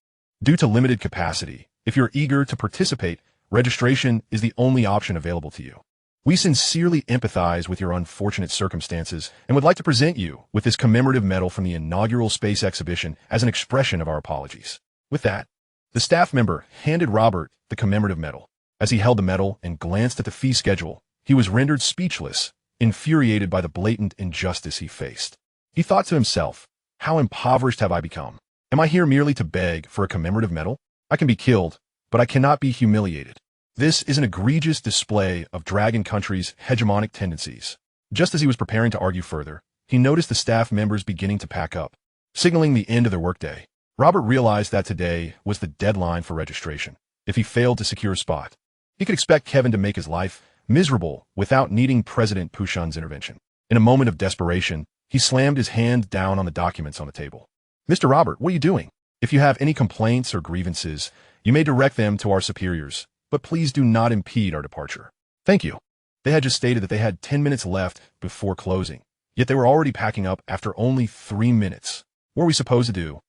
[SPEAKER 1] Due to limited capacity, if you're eager to participate, registration is the only option available to you. We sincerely empathize with your unfortunate circumstances and would like to present you with this commemorative medal from the inaugural space exhibition as an expression of our apologies. With that, the staff member handed Robert the commemorative medal. As he held the medal and glanced at the fee schedule, he was rendered speechless, infuriated by the blatant injustice he faced. He thought to himself, how impoverished have I become? Am I here merely to beg for a commemorative medal? I can be killed, but I cannot be humiliated. This is an egregious display of Dragon Country's hegemonic tendencies. Just as he was preparing to argue further, he noticed the staff members beginning to pack up, signaling the end of their workday. Robert realized that today was the deadline for registration. If he failed to secure a spot, he could expect Kevin to make his life miserable without needing President Pushun's intervention. In a moment of desperation, he slammed his hand down on the documents on the table. Mr. Robert, what are you doing? If you have any complaints or grievances, you may direct them to our superiors, but please do not impede our departure. Thank you. They had just stated that they had 10 minutes left before closing, yet they were already packing up after only 3 minutes. What are we supposed to do?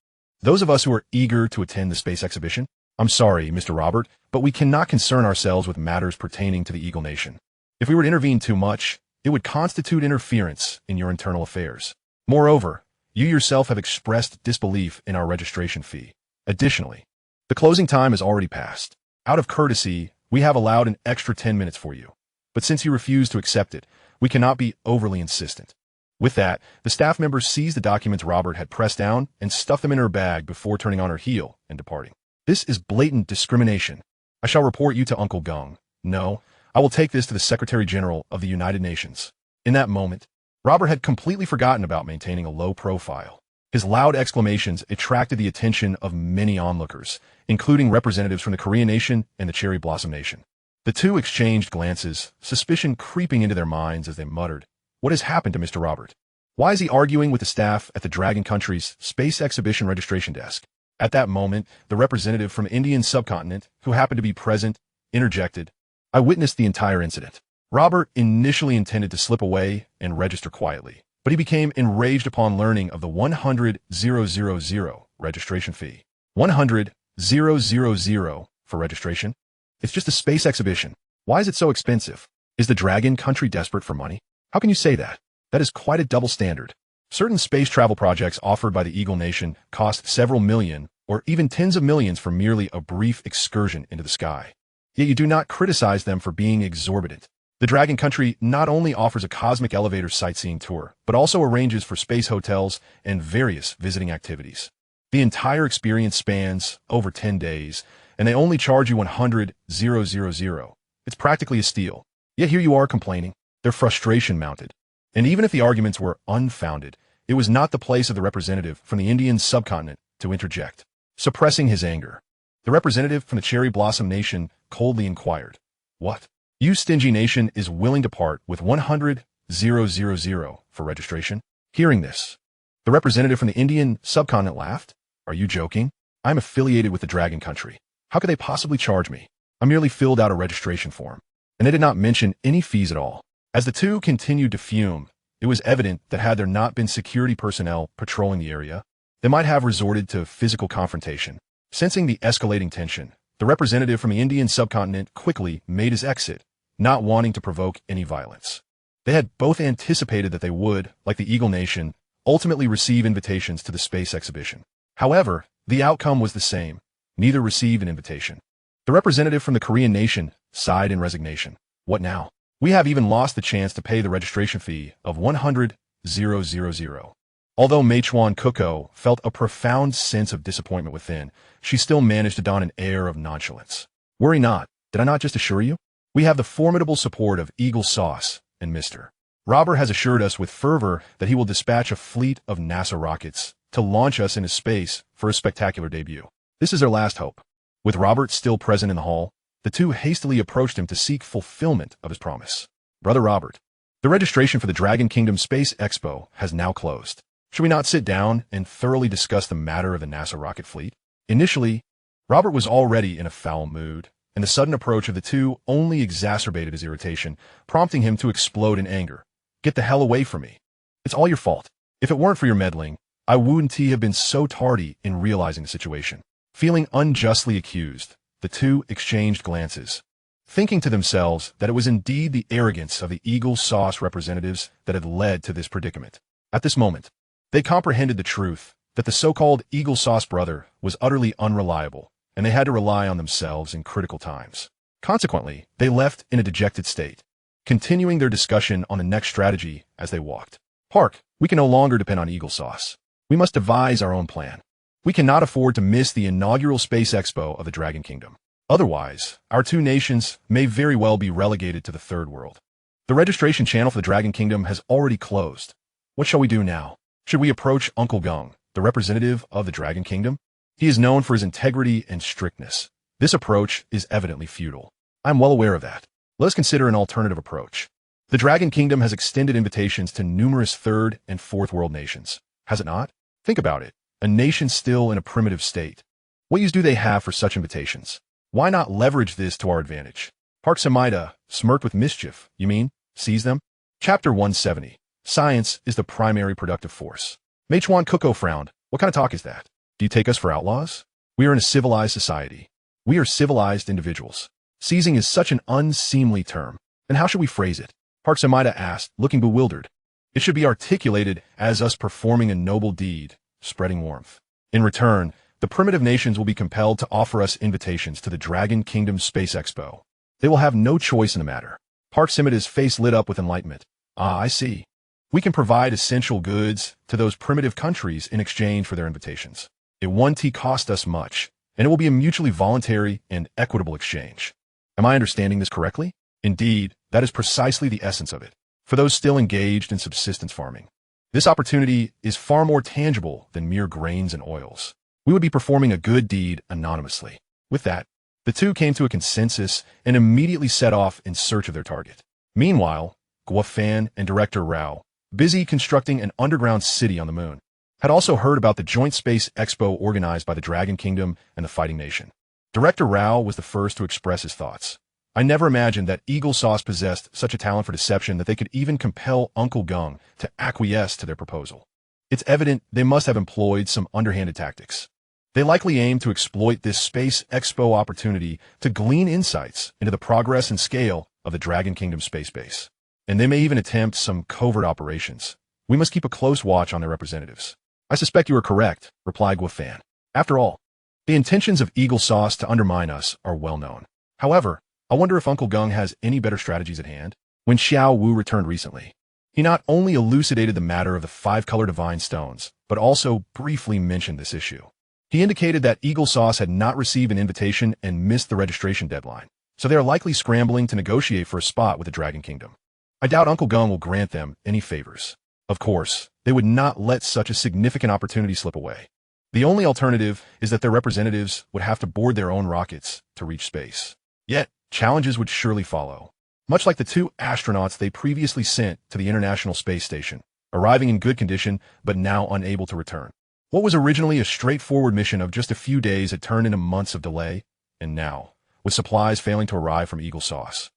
[SPEAKER 1] Those of us who are eager to attend the space exhibition? I'm sorry, Mr. Robert, but we cannot concern ourselves with matters pertaining to the Eagle Nation. If we were to intervene too much, it would constitute interference in your internal affairs. Moreover, you yourself have expressed disbelief in our registration fee. Additionally, the closing time has already passed. Out of courtesy, we have allowed an extra 10 minutes for you. But since you refuse to accept it, we cannot be overly insistent. With that, the staff member seized the documents Robert had pressed down and stuffed them in her bag before turning on her heel and departing. This is blatant discrimination. I shall report you to Uncle Gung. No, I will take this to the Secretary General of the United Nations. In that moment, Robert had completely forgotten about maintaining a low profile. His loud exclamations attracted the attention of many onlookers, including representatives from the Korean nation and the Cherry Blossom nation. The two exchanged glances, suspicion creeping into their minds as they muttered, "What has happened to Mr. Robert? Why is he arguing with the staff at the Dragon Country's space exhibition registration desk?" At that moment, the representative from Indian subcontinent, who happened to be present, interjected, "I witnessed the entire incident." Robert initially intended to slip away and register quietly, but he became enraged upon learning of the $100,000 registration fee. $100,000 for registration? It's just a space exhibition. Why is it so expensive? Is the Dragon Country desperate for money? How can you say that? That is quite a double standard. Certain space travel projects offered by the Eagle Nation cost several million or even tens of millions for merely a brief excursion into the sky. Yet you do not criticize them for being exorbitant. The Dragon Country not only offers a cosmic elevator sightseeing tour, but also arranges for space hotels and various visiting activities. The entire experience spans over 10 days, and they only charge you $100,000. It's practically a steal. Yet here you are complaining. Their frustration mounted. And even if the arguments were unfounded, it was not the place of the representative from the Indian subcontinent to interject. Suppressing his anger, the representative from the Cherry Blossom Nation coldly inquired, "What? You stingy nation is willing to part with $100,000 for registration?" Hearing this, The representative from the Indian subcontinent laughed. Are you joking? I'm affiliated with the Dragon Country. How could they possibly charge me? I merely filled out a registration form. And they did not mention any fees at all. As the two continued to fume, it was evident that had there not been security personnel patrolling the area, they might have resorted to physical confrontation. Sensing the escalating tension, the representative from the Indian subcontinent quickly made his exit, not wanting to provoke any violence. They had both anticipated that they would, like the Eagle Nation, ultimately receive invitations to the space exhibition. However, the outcome was the same. Neither received an invitation. The representative from the Korean nation sighed in resignation. What now? We have even lost the chance to pay the registration fee of 100,000. Although Meichuan Kuko felt a profound sense of disappointment within, she still managed to don an air of nonchalance. Worry not. Did I not just assure you? We have the formidable support of Eagle Sauce and Mr. Robert has assured us with fervor that he will dispatch a fleet of NASA rockets to launch us into space for a spectacular debut. This is our last hope. With Robert still present in the hall, the two hastily approached him to seek fulfillment of his promise. Brother Robert, the registration for the Dragon Kingdom Space Expo has now closed. Should we not sit down and thoroughly discuss the matter of the NASA rocket fleet? Initially, Robert was already in a foul mood, and the sudden approach of the two only exacerbated his irritation, prompting him to explode in anger. Get the hell away from me. It's all your fault. If it weren't for your meddling, I wouldn't have been so tardy in realizing the situation. Feeling unjustly accused, the two exchanged glances, thinking to themselves that it was indeed the arrogance of the Eagle Sauce representatives that had led to this predicament. At this moment, they comprehended the truth that the so-called Eagle Sauce brother was utterly unreliable, and they had to rely on themselves in critical times. Consequently, they left in a dejected state, continuing their discussion on the next strategy as they walked. Park, we can no longer depend on Eagle Sauce. We must devise our own plan. We cannot afford to miss the inaugural Space Expo of the Dragon Kingdom. Otherwise, our two nations may very well be relegated to the Third World. The registration channel for the Dragon Kingdom has already closed. What shall we do now? Should we approach Uncle Gung, the representative of the Dragon Kingdom? He is known for his integrity and strictness. This approach is evidently futile. I am well aware of that. Let us consider an alternative approach. The Dragon Kingdom has extended invitations to numerous Third and Fourth World nations. Has it not? Think about it. A nation still in a primitive state. What use do they have for such invitations? Why not leverage this to our advantage? Park Samhita smirked with mischief. You mean, seize them? Chapter 170. Science is the primary productive force. Meichuan Kuko frowned. What kind of talk is that? Do you take us for outlaws? We are in a civilized society. We are civilized individuals. Seizing is such an unseemly term. Then how should we phrase it? Park Samhita asked, looking bewildered. It should be articulated as us performing a noble deed, spreading warmth. In return, the primitive nations will be compelled to offer us invitations to the Dragon Kingdom Space Expo. They will have no choice in the matter. Park Samhita's face lit up with enlightenment. Ah, I see. We can provide essential goods to those primitive countries in exchange for their invitations. It won't cost us much, and it will be a mutually voluntary and equitable exchange. Am I understanding this correctly? Indeed, that is precisely the essence of it. For those still engaged in subsistence farming, this opportunity is far more tangible than mere grains and oils. We would be performing a good deed anonymously. With that, the two came to a consensus and immediately set off in search of their target. Meanwhile, Guo Fan and Director Rao, busy constructing an underground city on the moon, had also heard about the joint space expo organized by the Dragon Kingdom and the Fighting Nation. Director Rao was the first to express his thoughts. I never imagined that Eagle Sauce possessed such a talent for deception that they could even compel Uncle Gung to acquiesce to their proposal. It's evident they must have employed some underhanded tactics. They likely aimed to exploit this Space Expo opportunity to glean insights into the progress and scale of the Dragon Kingdom space base. And they may even attempt some covert operations. We must keep a close watch on their representatives. I suspect you are correct, replied Guo Fan. After all, the intentions of Eagle Sauce to undermine us are well known. However, I wonder if Uncle Gung has any better strategies at hand. When Xiao Wu returned recently, he not only elucidated the matter of the 5-color divine stones, but also briefly mentioned this issue. He indicated that Eagle Sauce had not received an invitation and missed the registration deadline, so they are likely scrambling to negotiate for a spot with the Dragon Kingdom. I doubt Uncle Gung will grant them any favors. Of course, they would not let such a significant opportunity slip away. The only alternative is that their representatives would have to board their own rockets to reach space. Yet, challenges would surely follow. Much like the 2 astronauts they previously sent to the International Space Station, arriving in good condition but now unable to return. What was originally a straightforward mission of just a few days had turned into months of delay, and now, with supplies failing to arrive from Eagle Sauce,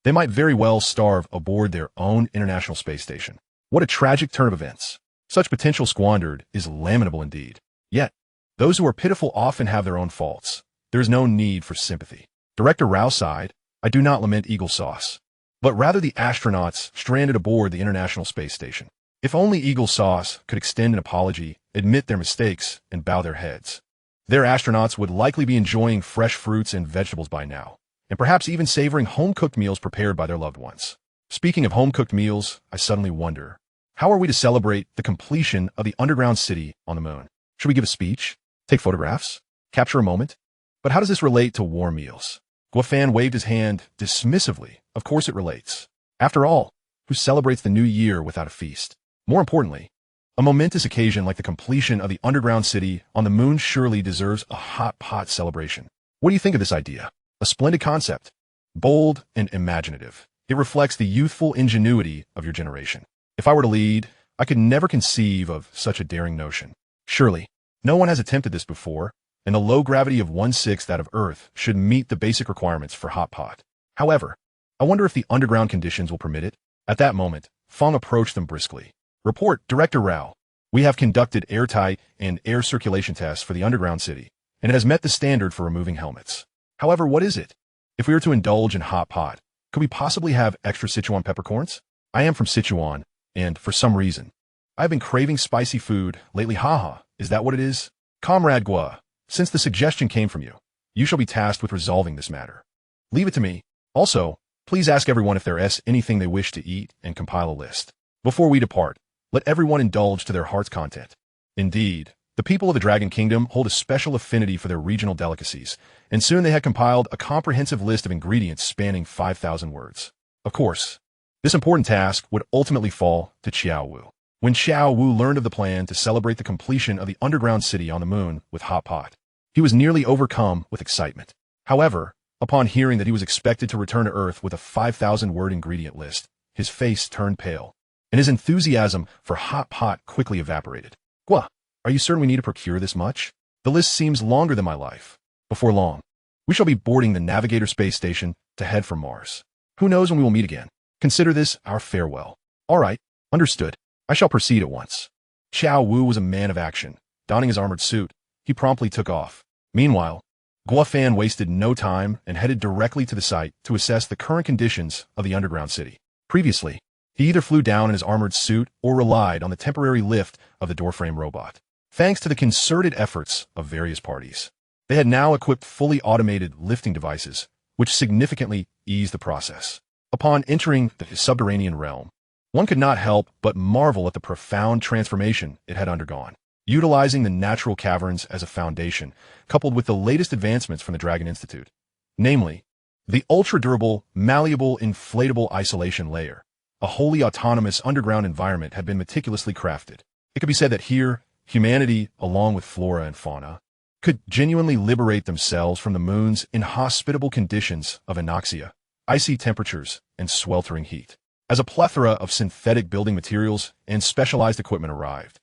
[SPEAKER 1] they might very well starve aboard their own International Space Station. What a tragic turn of events. Such potential squandered is lamentable indeed. Yet, those who are pitiful often have their own faults. There is no need for sympathy. Director Rao sighed, I do not lament Eagle Sauce, but rather the astronauts stranded aboard the International Space Station. If only Eagle Sauce could extend an apology, admit their mistakes, and bow their heads. Their astronauts would likely be enjoying fresh fruits and vegetables by now, and perhaps even savoring home-cooked meals prepared by their loved ones. Speaking of home-cooked meals, I suddenly wonder, how are we to celebrate the completion of the underground city on the moon? Should we give a speech? Take photographs? Capture a moment? But how does this relate to war meals? Guofan waved his hand dismissively. Of course it relates. After all, who celebrates the new year without a feast? More importantly, a momentous occasion like the completion of the underground city on the moon surely deserves a hot pot celebration. What do you think of this idea? A splendid concept. Bold and imaginative. It reflects the youthful ingenuity of your generation. If I were to lead, I could never conceive of such a daring notion. Surely, no one has attempted this before, and the low gravity of 1/6 that of Earth should meet the basic requirements for hot pot. However, I wonder if the underground conditions will permit it. At that moment, Fong approached them briskly. Report, Director Rao. We have conducted airtight and air circulation tests for the underground city, and it has met the standard for removing helmets. However, what is it? If we were to indulge in hot pot, could we possibly have extra Sichuan peppercorns? I am from Sichuan, and for some reason, I've been craving spicy food lately. Haha, is that what it is? Comrade Gua, since the suggestion came from you, you shall be tasked with resolving this matter. Leave it to me. Also, please ask everyone if there is anything they wish to eat and compile a list. Before we depart, let everyone indulge to their heart's content. Indeed, the people of the Dragon Kingdom hold a special affinity for their regional delicacies, and soon they had compiled a comprehensive list of ingredients spanning 5,000 words. Of course, this important task would ultimately fall to Xiao Wu. When Xiao Wu learned of the plan to celebrate the completion of the underground city on the moon with hot pot, he was nearly overcome with excitement. However, upon hearing that he was expected to return to Earth with a 5,000-word ingredient list, his face turned pale, and his enthusiasm for hot pot quickly evaporated. Gua, are you certain we need to procure this much? The list seems longer than my life. Before long, we shall be boarding the Navigator space station to head for Mars. Who knows when we will meet again? Consider this our farewell. All right, understood. I shall proceed at once. Xiao Wu was a man of action. Donning his armored suit, he promptly took off. Meanwhile, Guofan wasted no time and headed directly to the site to assess the current conditions of the underground city. Previously, he either flew down in his armored suit or relied on the temporary lift of the doorframe robot. Thanks to the concerted efforts of various parties, they had now equipped fully automated lifting devices, which significantly eased the process. Upon entering the subterranean realm, one could not help but marvel at the profound transformation it had undergone. Utilizing the natural caverns as a foundation, coupled with the latest advancements from the Dragon Institute, namely, the ultra-durable, malleable, inflatable isolation layer, a wholly autonomous underground environment had been meticulously crafted. It could be said that here, humanity, along with flora and fauna, could genuinely liberate themselves from the moon's inhospitable conditions of anoxia, icy temperatures, and sweltering heat. As a plethora of synthetic building materials and specialized equipment arrived,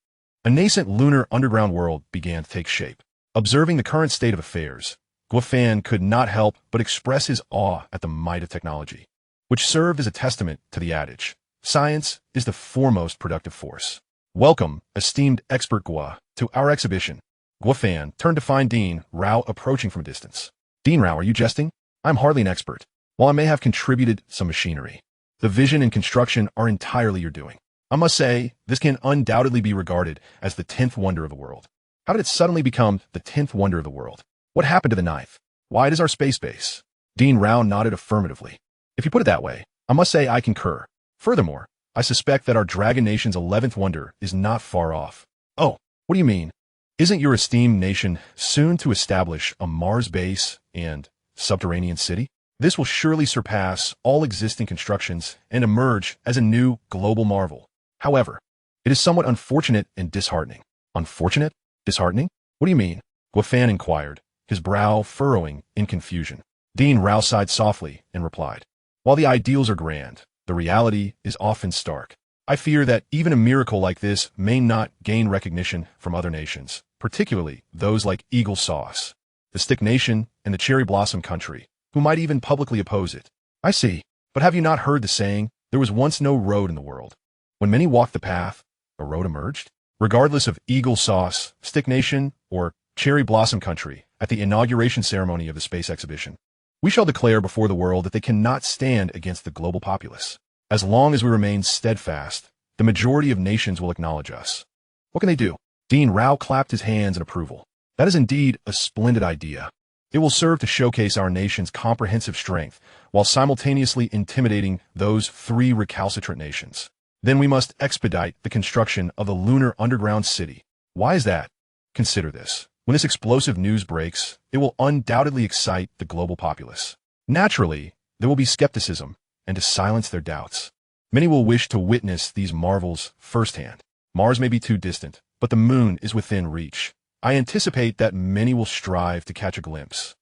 [SPEAKER 1] a nascent lunar underground world began to take shape. Observing the current state of affairs, Guofan could not help but express his awe at the might of technology, which served as a testament to the adage, science is the foremost productive force. Welcome, esteemed expert Gua, to our exhibition. Guofan turned to find Dean Rao approaching from a distance. Dean Rao, are you jesting? I'm hardly an expert. While I may have contributed some machinery, the vision and construction are entirely your doing. I must say, this can undoubtedly be regarded as the 10th wonder of the world. How did it suddenly become the 10th wonder of the world? What happened to the 9th? Why it is our space base? Dean Rao nodded affirmatively. If you put it that way, I must say I concur. Furthermore, I suspect that our Dragon Nation's 11th wonder is not far off. Oh, what do you mean? Isn't your esteemed nation soon to establish a Mars base and subterranean city? This will surely surpass all existing constructions and emerge as a new global marvel. However, it is somewhat unfortunate and disheartening. Unfortunate? Disheartening? What do you mean? Guofan inquired, his brow furrowing in confusion. Dean Rao sighed softly and replied, while the ideals are grand, the reality is often stark. I fear that even a miracle like this may not gain recognition from other nations, particularly those like Eagle Sauce, the Stick Nation, and the Cherry Blossom Country, who might even publicly oppose it. I see. But have you not heard the saying, there was once no road in the world? When many walked the path, a road emerged? Regardless of Eagle Sauce, Stick Nation, or Cherry Blossom Country, at the inauguration ceremony of the space exhibition, we shall declare before the world that they cannot stand against the global populace. As long as we remain steadfast, the majority of nations will acknowledge us. What can they do? Dean Rao clapped his hands in approval. That is indeed a splendid idea. It will serve to showcase our nation's comprehensive strength, while simultaneously intimidating those three recalcitrant nations. Then we must expedite the construction of the lunar underground city. Why is that? Consider this. When this explosive news breaks, it will undoubtedly excite the global populace. Naturally, there will be skepticism, and to silence their doubts, many will wish to witness these marvels firsthand. Mars may be too distant, but the moon is within reach. I anticipate that many will strive to catch a glimpse.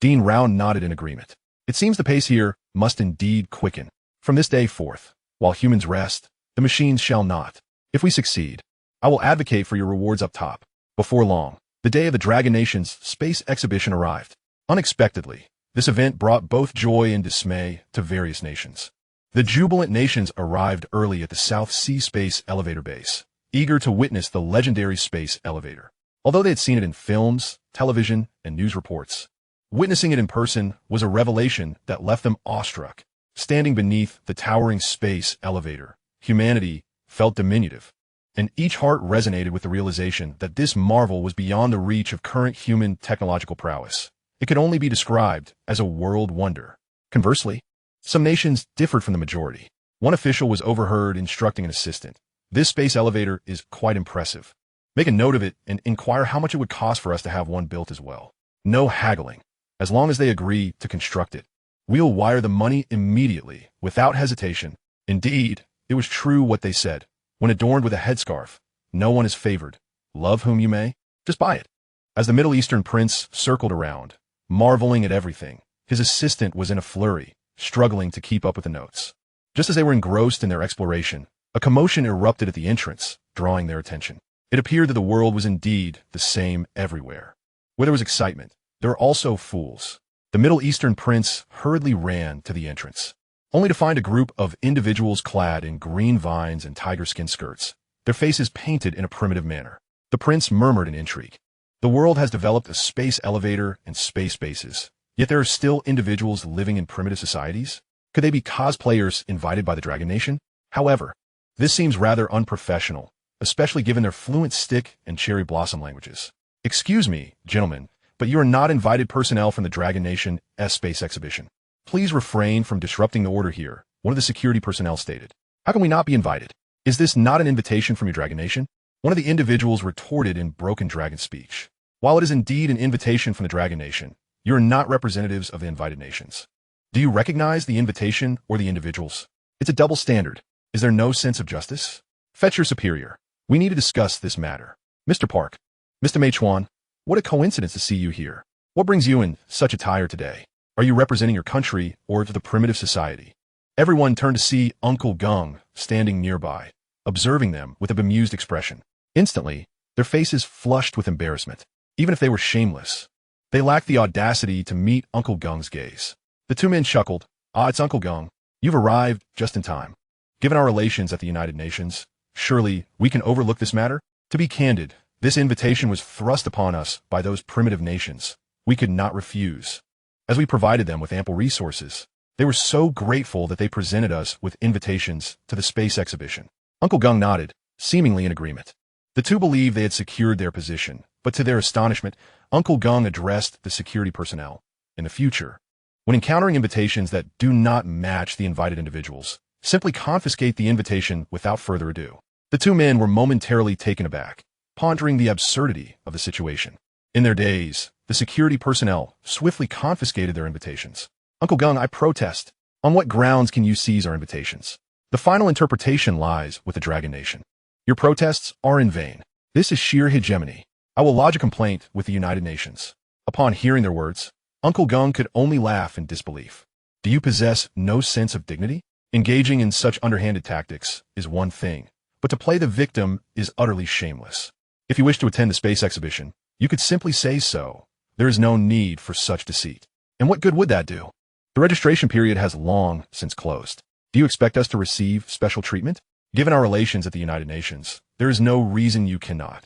[SPEAKER 1] Dean Rao nodded in agreement. It seems the pace here must indeed quicken. From this day forth, while humans rest, the machines shall not. If we succeed, I will advocate for your rewards up top. Before long, the day of the Dragon Nation's space exhibition arrived. Unexpectedly, this event brought both joy and dismay to various nations. The jubilant nations arrived early at the South Sea Space Elevator Base, eager to witness the legendary space elevator. Although they had seen it in films, television, and news reports, witnessing it in person was a revelation that left them awestruck. Standing beneath the towering space elevator, humanity felt diminutive, and each heart resonated with the realization that this marvel was beyond the reach of current human technological prowess. It could only be described as a world wonder. Conversely, some nations differed from the majority. One official was overheard instructing an assistant. This space elevator is quite impressive. Make a note of it and inquire how much it would cost for us to have one built as well. No haggling. As long as they agree to construct it, we'll wire the money immediately, without hesitation. Indeed, it was true what they said. When adorned with a headscarf, no one is favored. Love whom you may, just buy it. As the Middle Eastern prince circled around, marveling at everything, his assistant was in a flurry, struggling to keep up with the notes. Just as they were engrossed in their exploration, a commotion erupted at the entrance, drawing their attention. It appeared that the world was indeed the same everywhere. Where there was excitement, there were also fools. The Middle Eastern prince hurriedly ran to the entrance, only to find a group of individuals clad in green vines and tiger-skin skirts, their faces painted in a primitive manner. The prince murmured in intrigue. The world has developed a space elevator and space bases, yet there are still individuals living in primitive societies? Could they be cosplayers invited by the Dragon Nation? However, this seems rather unprofessional, especially given their fluent stick and cherry blossom languages. Excuse me, gentlemen, but you are not invited personnel from the Dragon Nation's space exhibition. Please refrain from disrupting the order here, one of the security personnel stated. How can we not be invited? Is this not an invitation from your Dragon Nation? One of the individuals retorted in broken dragon speech. While it is indeed an invitation from the Dragon Nation, you are not representatives of the invited nations. Do you recognize the invitation or the individuals? It's a double standard. Is there no sense of justice? Fetch your superior. We need to discuss this matter. Mr. Park. Mr. Meichuan, what a coincidence to see you here. What brings you in such attire today? Are you representing your country or the primitive society? Everyone turned to see Uncle Gung standing nearby, observing them with a bemused expression. Instantly, their faces flushed with embarrassment. Even if they were shameless, they lacked the audacity to meet Uncle Gung's gaze. The two men chuckled. Ah, it's Uncle Gung. You've arrived just in time. Given our relations at the United Nations, surely we can overlook this matter? To be candid, this invitation was thrust upon us by those primitive nations. We could not refuse. As we provided them with ample resources, they were so grateful that they presented us with invitations to the space exhibition. Uncle Gung nodded, seemingly in agreement. The two believed they had secured their position, but to their astonishment, Uncle Gung addressed the security personnel. In the future, when encountering invitations that do not match the invited individuals, simply confiscate the invitation without further ado. The two men were momentarily taken aback, pondering the absurdity of the situation. In their days, the security personnel swiftly confiscated their invitations. Uncle Gung, I protest. On what grounds can you seize our invitations? The final interpretation lies with the Dragon Nation. Your protests are in vain. This is sheer hegemony. I will lodge a complaint with the United Nations. Upon hearing their words, Uncle Gung could only laugh in disbelief. Do you possess no sense of dignity? Engaging in such underhanded tactics is one thing, but to play the victim is utterly shameless. If you wish to attend the space exhibition, you could simply say so. There is no need for such deceit. And what good would that do? The registration period has long since closed. Do you expect us to receive special treatment? Given our relations at the United Nations, there is no reason you cannot.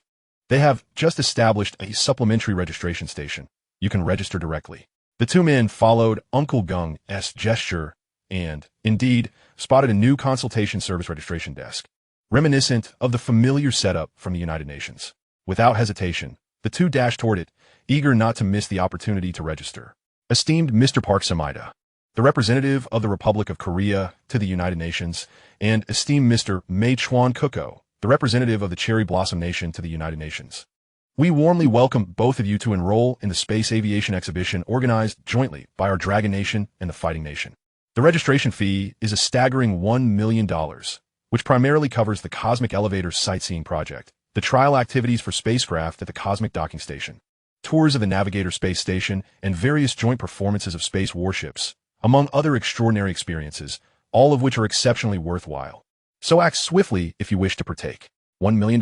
[SPEAKER 1] They have just established a supplementary registration station. You can register directly. The two men followed Uncle Gung's gesture and, indeed, spotted a new consultation service registration desk, reminiscent of the familiar setup from the United Nations. Without hesitation, the two dashed toward it, eager not to miss the opportunity to register. Esteemed Mr. Park Samhita, the representative of the Republic of Korea to the United Nations, and esteemed Mr. Mae Chuan Kuko, the representative of the Cherry Blossom Nation to the United Nations. We warmly welcome both of you to enroll in the Space Aviation Exhibition organized jointly by our Dragon Nation and the Fighting Nation. The registration fee is a staggering $1 million, which primarily covers the Cosmic Elevator sightseeing project, the trial activities for spacecraft at the Cosmic Docking Station, tours of the Navigator space station, and various joint performances of space warships, among other extraordinary experiences, all of which are exceptionally worthwhile. So act swiftly if you wish to partake. $1 million?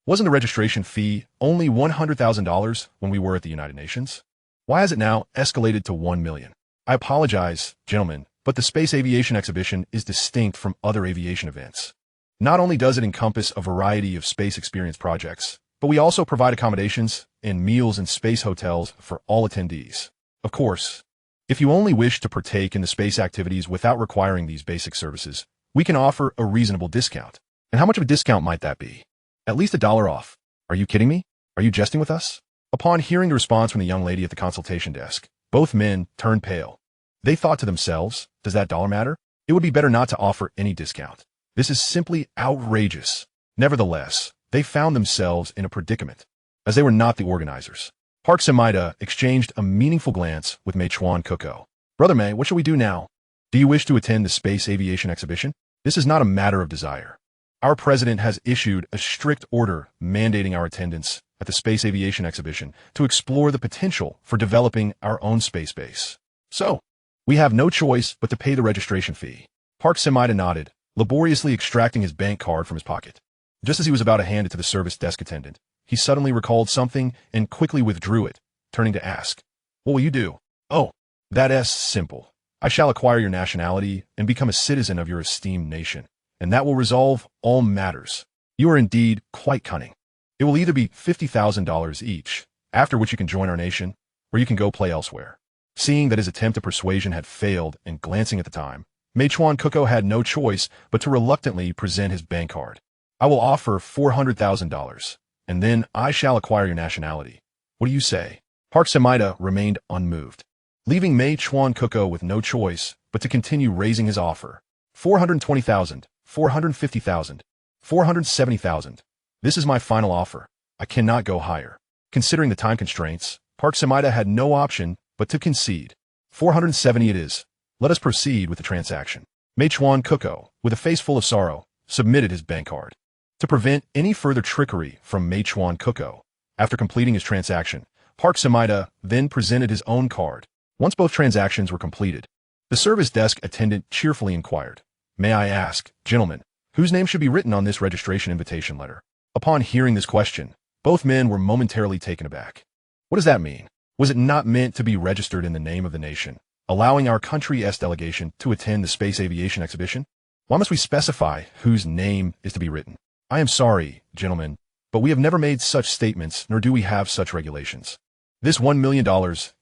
[SPEAKER 1] Wasn't the registration fee only $100,000 when we were at the United Nations? Why has it now escalated to $1 million? I apologize, gentlemen, but the Space Aviation Exhibition is distinct from other aviation events. Not only does it encompass a variety of space experience projects, but we also provide accommodations and meals in space hotels for all attendees. Of course, if you only wish to partake in the space activities without requiring these basic services, we can offer a reasonable discount. And how much of a discount might that be? At least $1 off. Are you kidding me? Are you jesting with us? Upon hearing the response from the young lady at the consultation desk, both men turned pale. They thought to themselves, does that dollar matter? It would be better not to offer any discount. This is simply outrageous. Nevertheless, they found themselves in a predicament, as they were not the organizers. Park Samhita exchanged a meaningful glance with Mae Chuan Kuko. Brother Mae, what shall we do now? Do you wish to attend the Space Aviation Exhibition? This is not a matter of desire. Our president has issued a strict order mandating our attendance at the Space Aviation Exhibition to explore the potential for developing our own space base. So, we have no choice but to pay the registration fee. Park Samhita nodded, laboriously extracting his bank card from his pocket. Just as he was about to hand it to the service desk attendant, he suddenly recalled something and quickly withdrew it, turning to ask, "What will you do?" "Oh, that's simple. I shall acquire your nationality and become a citizen of your esteemed nation, and that will resolve all matters. You are indeed quite cunning. It will either be $50,000 each, after which you can join our nation, or you can go play elsewhere." Seeing that his attempt at persuasion had failed and glancing at the time, Mae Chuan Kuko had no choice but to reluctantly present his bank card. "I will offer $400,000, and then I shall acquire your nationality. What do you say?" Park Samhita remained unmoved, leaving Mae Chuan Kuko with no choice but to continue raising his offer. $420,000, $450,000, $470,000. This is my final offer. I cannot go higher. Considering the time constraints, Park Samhita had no option but to concede. 470 it is. Let us proceed with the transaction. Mae Chuan Kuko, with a face full of sorrow, submitted his bank card. To prevent any further trickery from Mae Chuan Kuko, after completing his transaction, Park Samhita then presented his own card. Once both transactions were completed, the service desk attendant cheerfully inquired, "May I ask, gentlemen, whose name should be written on this registration invitation letter?" Upon hearing this question, both men were momentarily taken aback. What does that mean? Was it not meant to be registered in the name of the nation, allowing our country's delegation to attend the Space Aviation Exhibition? Why must we specify whose name is to be written? I am sorry, gentlemen, but we have never made such statements, nor do we have such regulations. This $1 million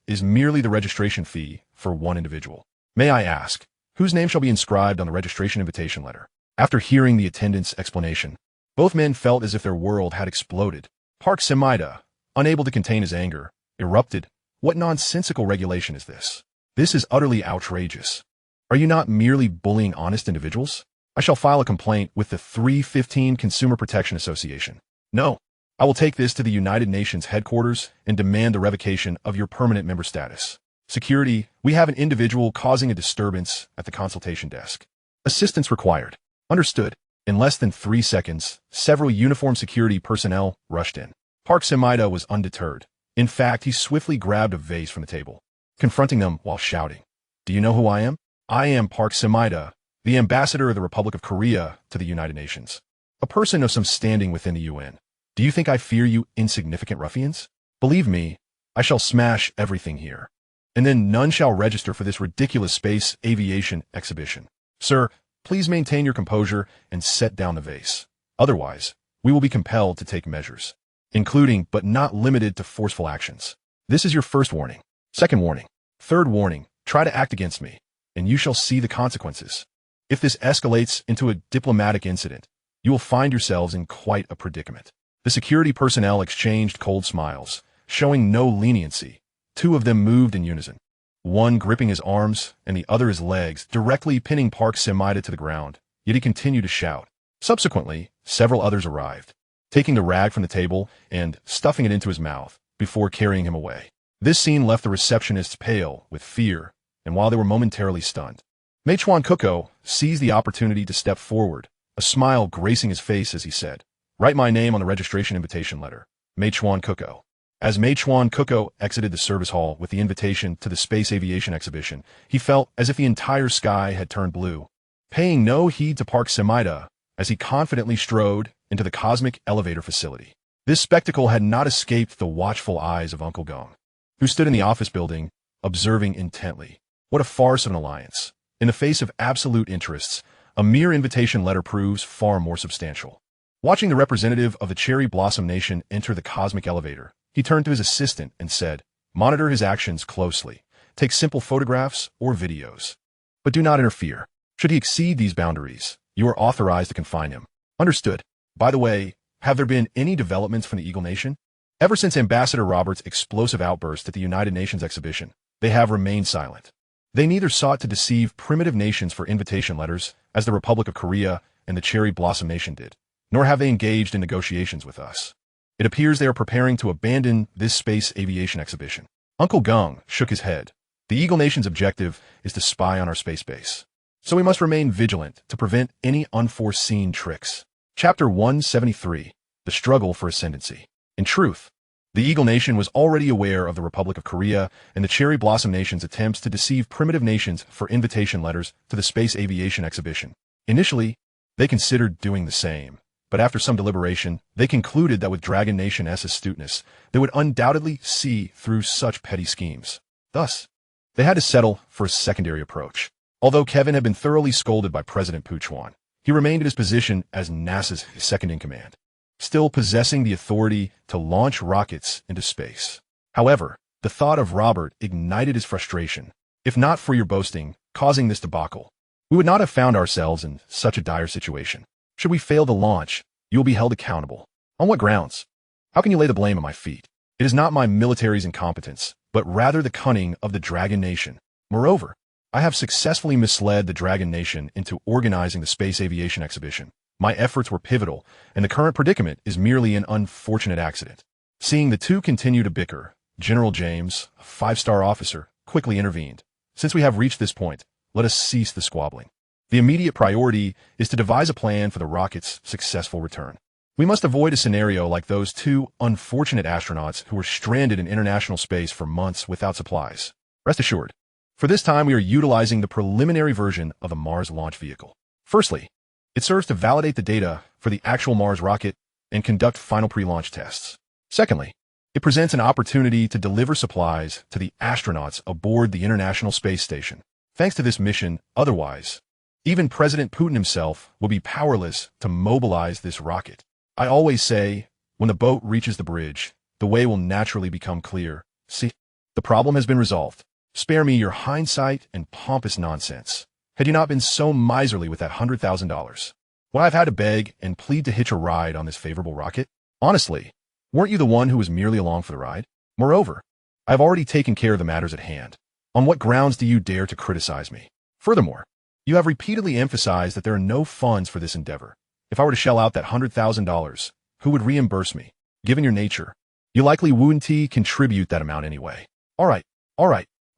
[SPEAKER 1] is merely the registration fee for one individual. May I ask, whose name shall be inscribed on the registration invitation letter? After hearing the attendant's explanation, both men felt as if their world had exploded. Park Samhita, unable to contain his anger, erupted. What nonsensical regulation is this? This is utterly outrageous. Are you not merely bullying honest individuals? I shall file a complaint with the 315 Consumer Protection Association. No, I will take this to the United Nations headquarters and demand the revocation of your permanent member status. Security, we have an individual causing a disturbance at the consultation desk. Assistance required. Understood. In less than 3 seconds, several uniformed security personnel rushed in. Park Samhita was undeterred. In fact, he swiftly grabbed a vase from the table, confronting them while shouting, "Do you know who I am? I am Park Samhita, the ambassador of the Republic of Korea to the United Nations, a person of some standing within the UN. Do you think I fear you insignificant ruffians? Believe me, I shall smash everything here. And then none shall register for this ridiculous space aviation exhibition. Sir, please maintain your composure and set down the vase. Otherwise, we will be compelled to take measures, including but not limited to forceful actions. This is your first warning. Second warning. Third warning, try to act against me, and you shall see the consequences. If this escalates into a diplomatic incident, you will find yourselves in quite a predicament. The security personnel exchanged cold smiles, showing no leniency. Two of them moved in unison, one gripping his arms and the other his legs, directly pinning Park Semida to the ground, yet he continued to shout. Subsequently, several others arrived, taking the rag from the table and stuffing it into his mouth before carrying him away. This scene left the receptionists pale with fear, and while they were momentarily stunned, Meichuan Kuko seized the opportunity to step forward, a smile gracing his face as he said, "Write my name on the registration invitation letter, Meichuan Kuko." As Meichuan Kuko exited the service hall with the invitation to the space aviation exhibition, he felt as if the entire sky had turned blue. Paying no heed to Park Semida as he confidently strode into the cosmic elevator facility. This spectacle had not escaped the watchful eyes of Uncle Gong, who stood in the office building, observing intently. What a farce of an alliance. In the face of absolute interests, a mere invitation letter proves far more substantial. Watching the representative of the Cherry Blossom Nation enter the cosmic elevator, he turned to his assistant and said, "Monitor his actions closely. Take simple photographs or videos. But do not interfere. Should he exceed these boundaries, you are authorized to confine him." Understood. By the way, have there been any developments from the Eagle Nation? Ever since Ambassador Roberts' explosive outburst at the United Nations exhibition, they have remained silent. They neither sought to deceive primitive nations for invitation letters, as the Republic of Korea and the Cherry Blossom Nation did, nor have they engaged in negotiations with us. It appears they are preparing to abandon this space aviation exhibition. Uncle Gong shook his head. The Eagle Nation's objective is to spy on our space base, so we must remain vigilant to prevent any unforeseen tricks. Chapter 173. The Struggle for Ascendancy. In truth, the Eagle Nation was already aware of the Republic of Korea and the Cherry Blossom Nation's attempts to deceive primitive nations for invitation letters to the space aviation exhibition. Initially, they considered doing the same, but after some deliberation, they concluded that with Dragon Nation's astuteness, they would undoubtedly see through such petty schemes. Thus, they had to settle for a secondary approach. Although Kevin had been thoroughly scolded by President Puchuan, he remained in his position as NASA's second-in-command, still possessing the authority to launch rockets into space. However, the thought of Robert ignited his frustration. If not for your boasting causing this debacle, we would not have found ourselves in such a dire situation. Should we fail the launch, you will be held accountable. On what grounds? How can you lay the blame at my feet? It is not my military's incompetence, but rather the cunning of the Dragon Nation. Moreover, I have successfully misled the Dragon Nation into organizing the space aviation exhibition. My efforts were pivotal, and the current predicament is merely an unfortunate accident. Seeing the two continue to bicker, General James, a five-star officer, quickly intervened. Since we have reached this point, let us cease the squabbling. The immediate priority is to devise a plan for the rocket's successful return. We must avoid a scenario like those two unfortunate astronauts who were stranded in international space for months without supplies. Rest assured, for this time we are utilizing the preliminary version of the Mars launch vehicle. Firstly, it serves to validate the data for the actual Mars rocket and conduct final pre-launch tests. Secondly, it presents an opportunity to deliver supplies to the astronauts aboard the International Space Station. Thanks to this mission, otherwise, even President Putin himself will be powerless to mobilize this rocket. I always say, when the boat reaches the bridge, the way will naturally become clear. See, the problem has been resolved. Spare me your hindsight and pompous nonsense. Had you not been so miserly with that $100,000, would I have had to beg and plead to hitch a ride on this favorable rocket? Honestly, weren't you the one who was merely along for the ride? Moreover, I have already taken care of the matters at hand. On what grounds do you dare to criticize me? Furthermore, you have repeatedly emphasized that there are no funds for this endeavor. If I were to shell out that $100,000, who would reimburse me? Given your nature, you likely wouldn't contribute that amount anyway. All right.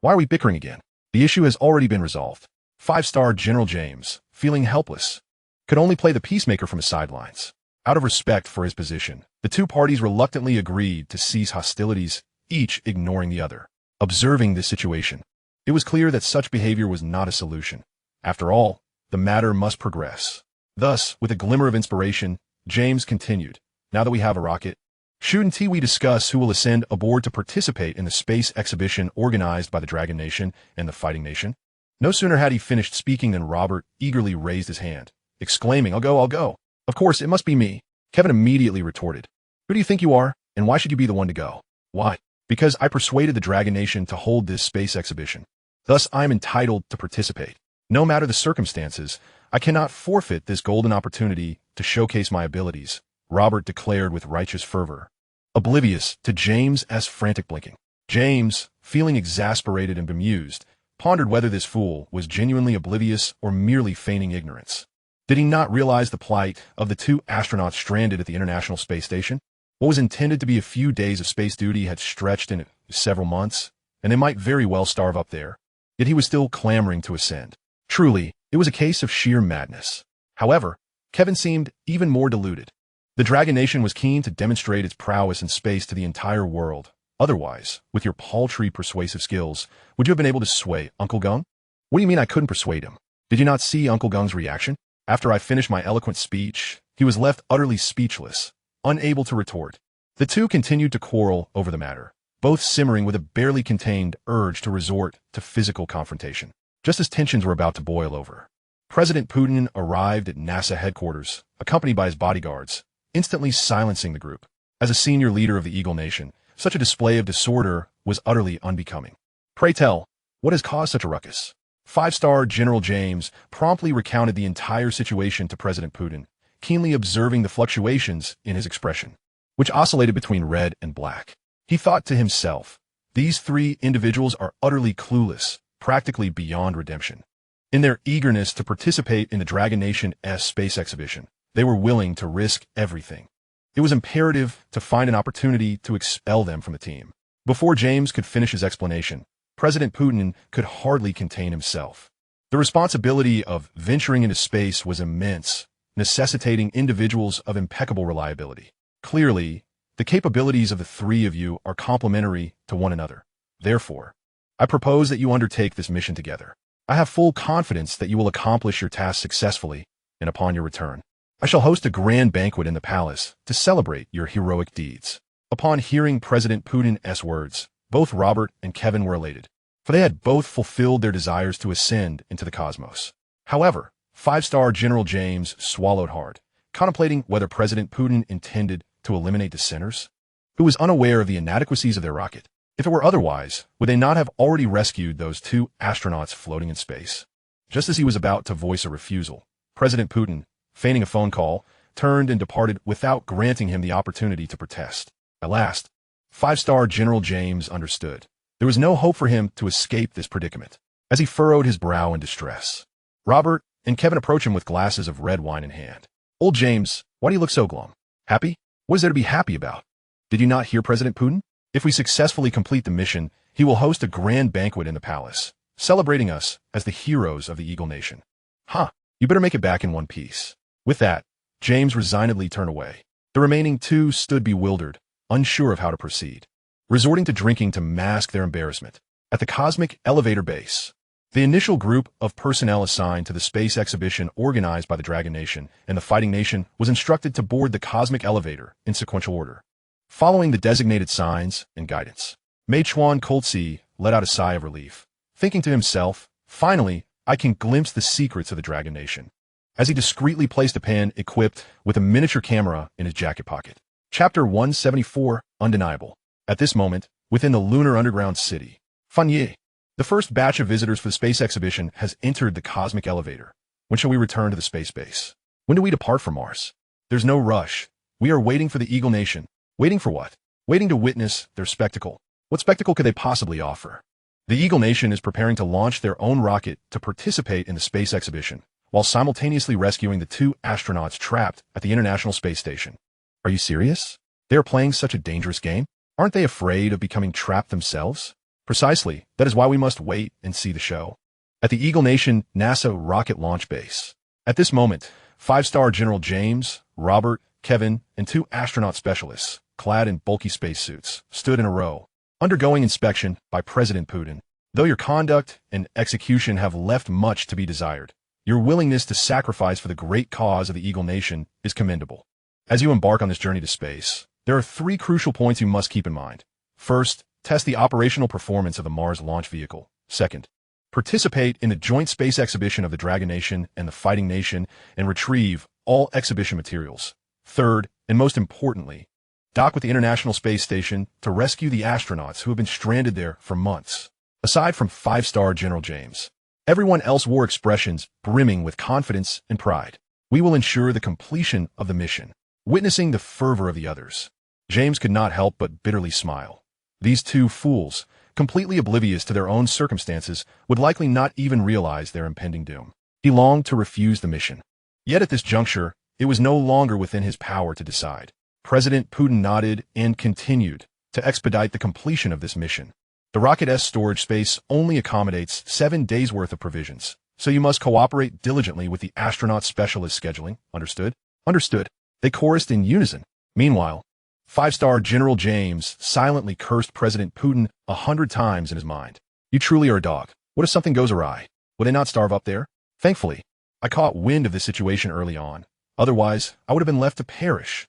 [SPEAKER 1] Why are we bickering again? The issue has already been resolved. Five-star General James, feeling helpless, could only play the peacemaker from his sidelines. Out of respect for his position, the two parties reluctantly agreed to cease hostilities, each ignoring the other. Observing this situation, it was clear that such behavior was not a solution. After all, the matter must progress. Thus, with a glimmer of inspiration, James continued, now that we have a rocket, shouldn't we discuss who will ascend aboard to participate in the space exhibition organized by the Dragon Nation and the Fighting Nation? No sooner had he finished speaking than Robert eagerly raised his hand, exclaiming, I'll go, I'll go. Of course, it must be me. Kevin immediately retorted, who do you think you are, and why should you be the one to go? Why? Because I persuaded the Dragon Nation to hold this space exhibition. Thus, I am entitled to participate. No matter the circumstances, I cannot forfeit this golden opportunity to showcase my abilities, Robert declared with righteous fervor, oblivious to James's frantic blinking. James, feeling exasperated and bemused, pondered whether this fool was genuinely oblivious or merely feigning ignorance. Did he not realize the plight of the two astronauts stranded at the International Space Station? What was intended to be a few days of space duty had stretched into several months, and they might very well starve up there. Yet he was still clamoring to ascend. Truly, it was a case of sheer madness. However, Kevin seemed even more deluded. The Dragon Nation was keen to demonstrate its prowess in space to the entire world. Otherwise, with your paltry persuasive skills, would you have been able to sway Uncle Gung? What do you mean I couldn't persuade him? Did you not see Uncle Gung's reaction? After I finished my eloquent speech, he was left utterly speechless, unable to retort. The two continued to quarrel over the matter, both simmering with a barely contained urge to resort to physical confrontation. Just as tensions were about to boil over, President Putin arrived at NASA headquarters, accompanied by his bodyguards, instantly silencing the group. As a senior leader of the Eagle Nation, such a display of disorder was utterly unbecoming. Pray tell, what has caused such a ruckus? Five-star General James promptly recounted the entire situation to President Putin, keenly observing the fluctuations in his expression, which oscillated between red and black. He thought to himself, these three individuals are utterly clueless, practically beyond redemption. In their eagerness to participate in the Dragon Nation's space exhibition, they were willing to risk everything. It was imperative to find an opportunity to expel them from the team. Before James could finish his explanation, President Putin could hardly contain himself. The responsibility of venturing into space was immense, necessitating individuals of impeccable reliability. Clearly, the capabilities of the three of you are complementary to one another. Therefore, I propose that you undertake this mission together. I have full confidence that you will accomplish your task successfully, and upon your return, I shall host a grand banquet in the palace to celebrate your heroic deeds. Upon hearing President Putin's words, both Robert and Kevin were elated, for they had both fulfilled their desires to ascend into the cosmos. However, five-star General James swallowed hard, contemplating whether President Putin intended to eliminate dissenters, who was unaware of the inadequacies of their rocket. If it were otherwise, would they not have already rescued those two astronauts floating in space? Just as he was about to voice a refusal, President Putin, feigning a phone call, turned and departed without granting him the opportunity to protest. At last, five-star General James understood. There was no hope for him to escape this predicament. As he furrowed his brow in distress, Robert and Kevin approached him with glasses of red wine in hand. Old James, why do you look so glum? Happy? What is there to be happy about? Did you not hear President Putin? If we successfully complete the mission, he will host a grand banquet in the palace, celebrating us as the heroes of the Eagle Nation. Huh, you better make it back in one piece. With that, James resignedly turned away. The remaining two stood bewildered, unsure of how to proceed, resorting to drinking to mask their embarrassment. At the Cosmic Elevator Base, the initial group of personnel assigned to the space exhibition organized by the Dragon Nation and the Fighting Nation was instructed to board the Cosmic Elevator in sequential order, following the designated signs and guidance. Mei Chuan Coltzi let out a sigh of relief, thinking to himself, finally, I can glimpse the secrets of the Dragon Nation, as he discreetly placed a pen equipped with a miniature camera in his jacket pocket. Chapter 174, Undeniable. At this moment, within the lunar underground city, Fanye, the first batch of visitors for the space exhibition has entered the cosmic elevator. When shall we return to the space base? When do we depart from Mars? There's no rush. We are waiting for the Eagle Nation. Waiting for what? Waiting to witness their spectacle. What spectacle could they possibly offer? The Eagle Nation is preparing to launch their own rocket to participate in the space exhibition, while simultaneously rescuing the two astronauts trapped at the International Space Station. Are you serious? They are playing such a dangerous game? Aren't they afraid of becoming trapped themselves? Precisely, that is why we must wait and see the show. At the Eagle Nation NASA rocket launch base. At this moment, five-star General James, Robert, Kevin, and two astronaut specialists, clad in bulky spacesuits, stood in a row, undergoing inspection by President Putin. Though your conduct and execution have left much to be desired, Your willingness to sacrifice for the great cause of the Eagle Nation is commendable. As you embark on this journey to space, there are 3 crucial points you must keep in mind. First, test the operational performance of the Mars launch vehicle. Second, participate in the joint space exhibition of the Dragon Nation and the Fighting Nation and retrieve all exhibition materials. Third, and most importantly, dock with the International Space Station to rescue the astronauts who have been stranded there for months. Aside from 5-star General James, everyone else wore expressions brimming with confidence and pride. We will ensure the completion of the mission. Witnessing the fervor of the others, James could not help but bitterly smile. These 2 fools, completely oblivious to their own circumstances, would likely not even realize their impending doom. He longed to refuse the mission. Yet at this juncture, it was no longer within his power to decide. President Putin nodded and continued to expedite the completion of this mission. The Rocket-S storage space only accommodates 7 days' worth of provisions, so you must cooperate diligently with the astronaut specialist scheduling. Understood? Understood. They chorused in unison. Meanwhile, 5-star General James silently cursed President Putin 100 times in his mind. You truly are a dog. What if something goes awry? Will they not starve up there? Thankfully, I caught wind of this situation early on. Otherwise, I would have been left to perish.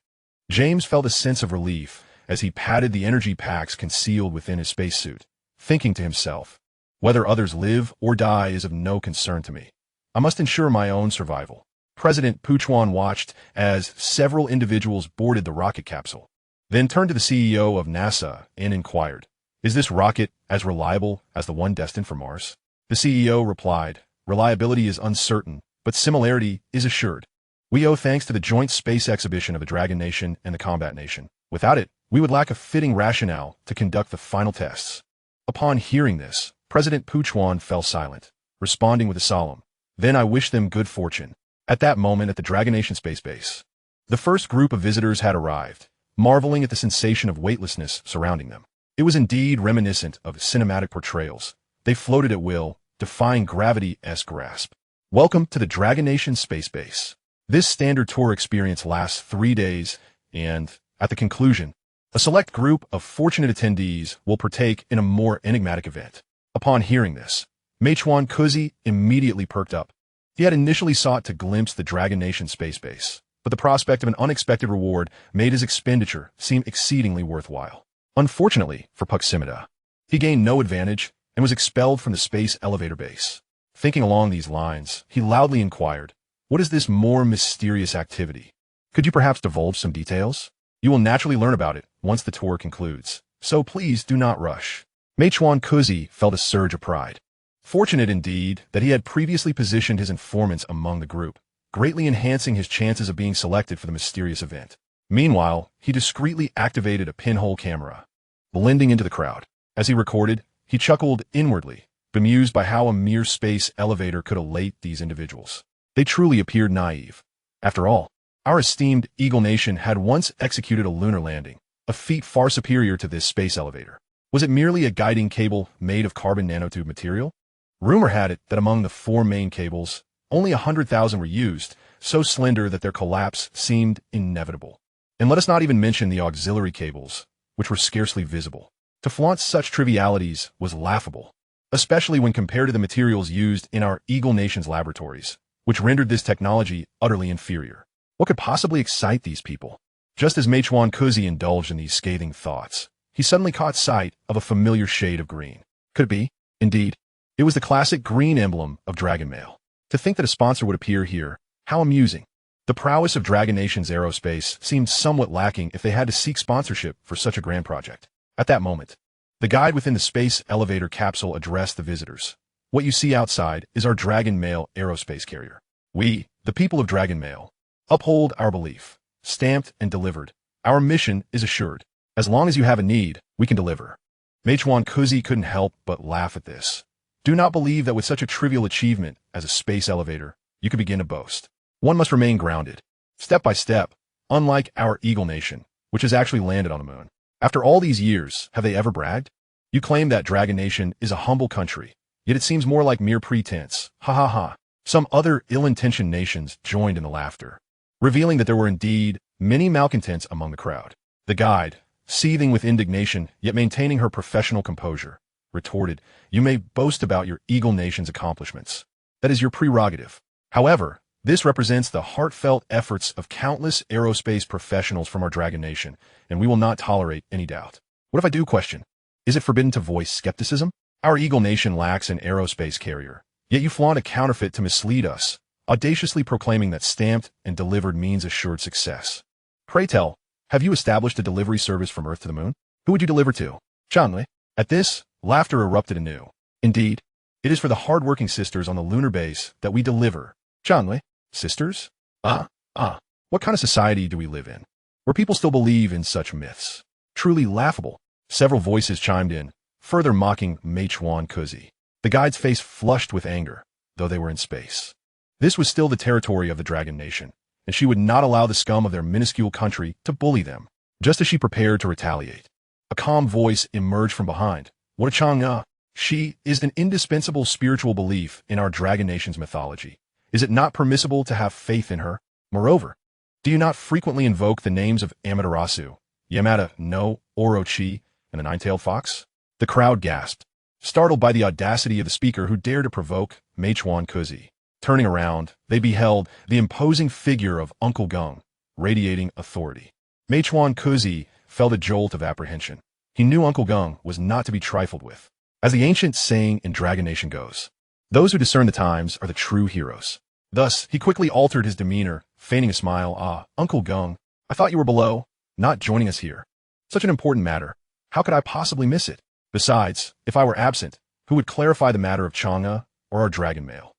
[SPEAKER 1] James felt a sense of relief as he patted the energy packs concealed within his spacesuit, thinking to himself, whether others live or die is of no concern to me. I must ensure my own survival. President Puchwan watched as several individuals boarded the rocket capsule, then turned to the CEO of NASA and inquired, "Is this rocket as reliable as the one destined for Mars?" The CEO replied, "Reliability is uncertain, but similarity is assured. We owe thanks to the joint space exhibition of the Dragon Nation and the Combat Nation. Without it, we would lack a fitting rationale to conduct the final tests." Upon hearing this, President Puchwan fell silent, responding with a solemn, "Then I wish them good fortune." At that moment at the Dragon Nation space base, the first group of visitors had arrived, marveling at the sensation of weightlessness surrounding them. It was indeed reminiscent of cinematic portrayals. They floated at will, defying gravity's grasp. Welcome to the Dragon Nation space base. This standard tour experience lasts 3 days, and, at the conclusion, a select group of fortunate attendees will partake in a more enigmatic event. Upon hearing this, Meichuan Kuzi immediately perked up. He had initially sought to glimpse the Dragon Nation space base, but the prospect of an unexpected reward made his expenditure seem exceedingly worthwhile. Unfortunately for Puximida, he gained no advantage and was expelled from the space elevator base. Thinking along these lines, he loudly inquired, "What is this more mysterious activity? Could you perhaps divulge some details? You will naturally learn about it once the tour concludes, so please do not rush." Meichuan Kuzi felt a surge of pride. Fortunate indeed that he had previously positioned his informants among the group, greatly enhancing his chances of being selected for the mysterious event. Meanwhile, he discreetly activated a pinhole camera, blending into the crowd. As he recorded, he chuckled inwardly, bemused by how a mere space elevator could elate these individuals. They truly appeared naive. After all, our esteemed Eagle Nation had once executed a lunar landing, a feat far superior to this space elevator. Was it merely a guiding cable made of carbon nanotube material? Rumor had it that among the 4 main cables, only 100,000 were used, so slender that their collapse seemed inevitable. And let us not even mention the auxiliary cables, which were scarcely visible. To flaunt such trivialities was laughable, especially when compared to the materials used in our Eagle Nation's laboratories, which rendered this technology utterly inferior. What could possibly excite these people? Just as Meichuan Kuzi indulged in these scathing thoughts, he suddenly caught sight of a familiar shade of green. Could it be? Indeed, it was the classic green emblem of Dragon Mail. To think that a sponsor would appear here, how amusing. The prowess of Dragon Nation's aerospace seemed somewhat lacking if they had to seek sponsorship for such a grand project. At that moment, the guide within the space elevator capsule addressed the visitors. "What you see outside is our Dragon Mail aerospace carrier. We, the people of Dragon Mail, uphold our belief. Stamped and delivered. Our mission is assured. As long as you have a need, we can deliver." Meichuan Kuzi couldn't help but laugh at this. Do not believe that with such a trivial achievement as a space elevator, you could begin to boast. One must remain grounded, step by step, unlike our Eagle Nation, which has actually landed on the moon. After all these years, have they ever bragged? You claim that Dragon Nation is a humble country, yet it seems more like mere pretense. Ha ha ha. Some other ill-intentioned nations joined in the laughter, revealing that there were indeed many malcontents among the crowd. The guide, seething with indignation, yet maintaining her professional composure, retorted, "You may boast about your Eagle Nation's accomplishments. That is your prerogative. However, this represents the heartfelt efforts of countless aerospace professionals from our Dragon Nation, and we will not tolerate any doubt. What if I do question? Is it forbidden to voice skepticism? Our Eagle Nation lacks an aerospace carrier, yet you flaunt a counterfeit to mislead us, audaciously proclaiming that stamped and delivered means assured success. Pray tell, have you established a delivery service from Earth to the Moon? Who would you deliver to? Chanley? At this, laughter erupted anew. Indeed, it is for the hard-working sisters on the lunar base that we deliver. Chanley? Sisters? What kind of society do we live in, where people still believe in such myths? Truly laughable. Several voices chimed in, further mocking Meichuan Kuzi. The guide's face flushed with anger, though they were in space. This was still the territory of the Dragon Nation, and she would not allow the scum of their minuscule country to bully them, just as she prepared to retaliate. A calm voice emerged from behind. What a Chang'e! She is an indispensable spiritual belief in our Dragon Nation's mythology. Is it not permissible to have faith in her? Moreover, do you not frequently invoke the names of Amaterasu, Yamada no, Orochi, and the nine-tailed fox? The crowd gasped, startled by the audacity of the speaker who dared to provoke Meichuan Kuzi. Turning around, they beheld the imposing figure of Uncle Gung, radiating authority. Meichuan Kuzi felt a jolt of apprehension. He knew Uncle Gung was not to be trifled with. As the ancient saying in Dragon Nation goes, those who discern the times are the true heroes. Thus, he quickly altered his demeanor, feigning a smile. Uncle Gung, I thought you were below, not joining us here. Such an important matter. How could I possibly miss it? Besides, if I were absent, who would clarify the matter of Chang'e or our dragon mail?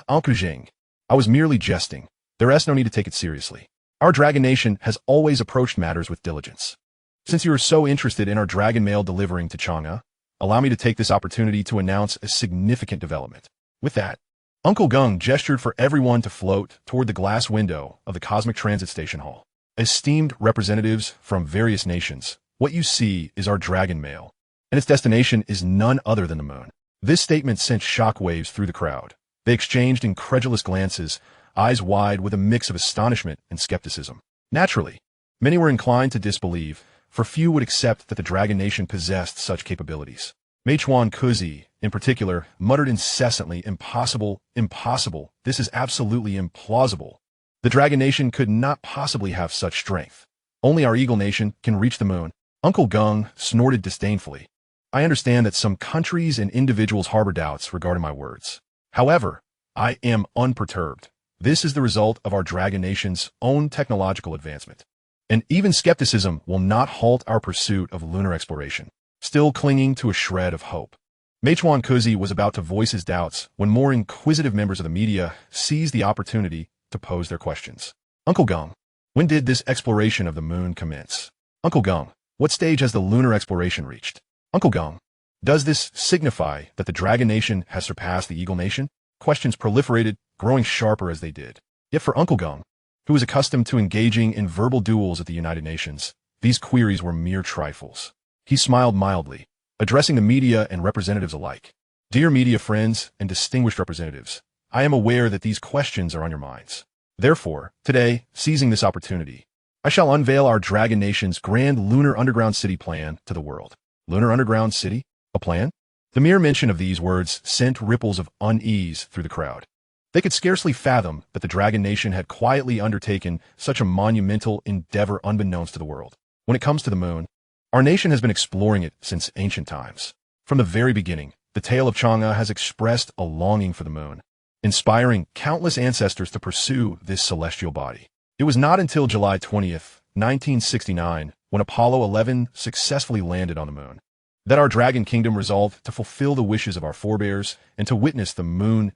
[SPEAKER 1] Uncle Jing, I was merely jesting. There is no need to take it seriously. Our Dragon Nation has always approached matters with diligence. Since you are so interested in our dragon mail delivering to Chang'e, allow me to take this opportunity to announce a significant development. With that, Uncle Gung gestured for everyone to float toward the glass window of the Cosmic Transit Station Hall. Esteemed representatives from various nations, what you see is our dragon mail, and its destination is none other than the moon. This statement sent shockwaves through the crowd. They exchanged incredulous glances, eyes wide with a mix of astonishment and skepticism. Naturally, many were inclined to disbelieve, for few would accept that the Dragon Nation possessed such capabilities. Meichuan Kuzi, in particular, muttered incessantly, impossible, impossible, this is absolutely implausible. The Dragon Nation could not possibly have such strength. Only our Eagle Nation can reach the moon. Uncle Gung snorted disdainfully. I understand that some countries and individuals harbor doubts regarding my words. However, I am unperturbed. This is the result of our Dragon Nation's own technological advancement. And even skepticism will not halt our pursuit of lunar exploration, still clinging to a shred of hope. Meichuan Kuzi was about to voice his doubts when more inquisitive members of the media seized the opportunity to pose their questions. Uncle Gung, when did this exploration of the moon commence? Uncle Gung, what stage has the lunar exploration reached? Uncle Gung, does this signify that the Dragon Nation has surpassed the Eagle Nation? Questions proliferated, growing sharper as they did. Yet for Uncle Gung, who was accustomed to engaging in verbal duels at the United Nations, these queries were mere trifles. He smiled mildly, addressing the media and representatives alike. Dear media friends and distinguished representatives, I am aware that these questions are on your minds. Therefore, today, seizing this opportunity, I shall unveil our Dragon Nation's grand lunar underground city plan to the world. Lunar underground city? A plan? The mere mention of these words sent ripples of unease through the crowd. They could scarcely fathom that the Dragon Nation had quietly undertaken such a monumental endeavor unbeknownst to the world. When it comes to the moon, our nation has been exploring it since ancient times. From the very beginning, the tale of Chang'e has expressed a longing for the moon, inspiring countless ancestors to pursue this celestial body. It was not until July 20th, 1969, when Apollo 11 successfully landed on the moon, that our Dragon Kingdom resolved to fulfill the wishes of our forebears and to witness the moon's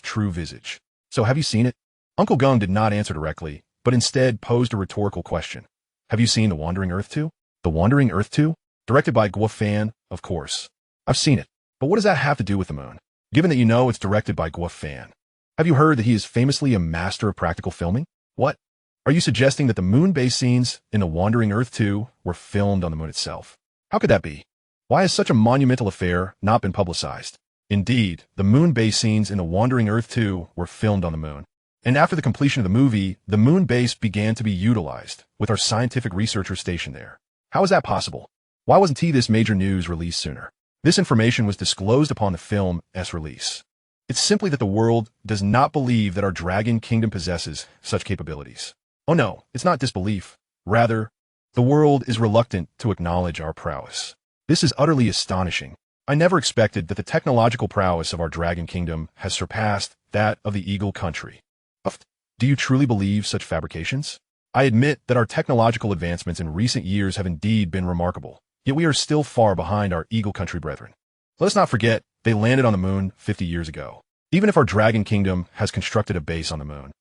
[SPEAKER 1] true visage. So have you seen it? Uncle Gung did not answer directly, but instead posed a rhetorical question. Have you seen The Wandering Earth 2? The Wandering Earth 2? Directed by Guo Fan, of course. I've seen it. But what does that have to do with the moon? Given that you know it's directed by Guo Fan, have you heard that he is famously a master of practical filming? What? Are you suggesting that the moon-based scenes in The Wandering Earth 2 were filmed on the moon itself? How could that be? Why has such a monumental affair not been publicized? Indeed, the moon-based scenes in The Wandering Earth 2 were filmed on the moon. And after the completion of the movie, the moon base began to be utilized, with our scientific researchers stationed there. How is that possible? Why wasn't this major news released sooner? This information was disclosed upon the film's release. It's simply that the world does not believe that our dragon kingdom possesses such capabilities. Oh no, it's not disbelief. Rather, the world is reluctant to acknowledge our prowess. This is utterly astonishing. I never expected that the technological prowess of our dragon kingdom has surpassed that of the eagle country. Do you truly believe such fabrications? I admit that our technological advancements in recent years have indeed been remarkable, yet we are still far behind our eagle country brethren. Let us not forget, they landed on the moon 50 years ago. Even if our dragon kingdom has constructed a base on the moon,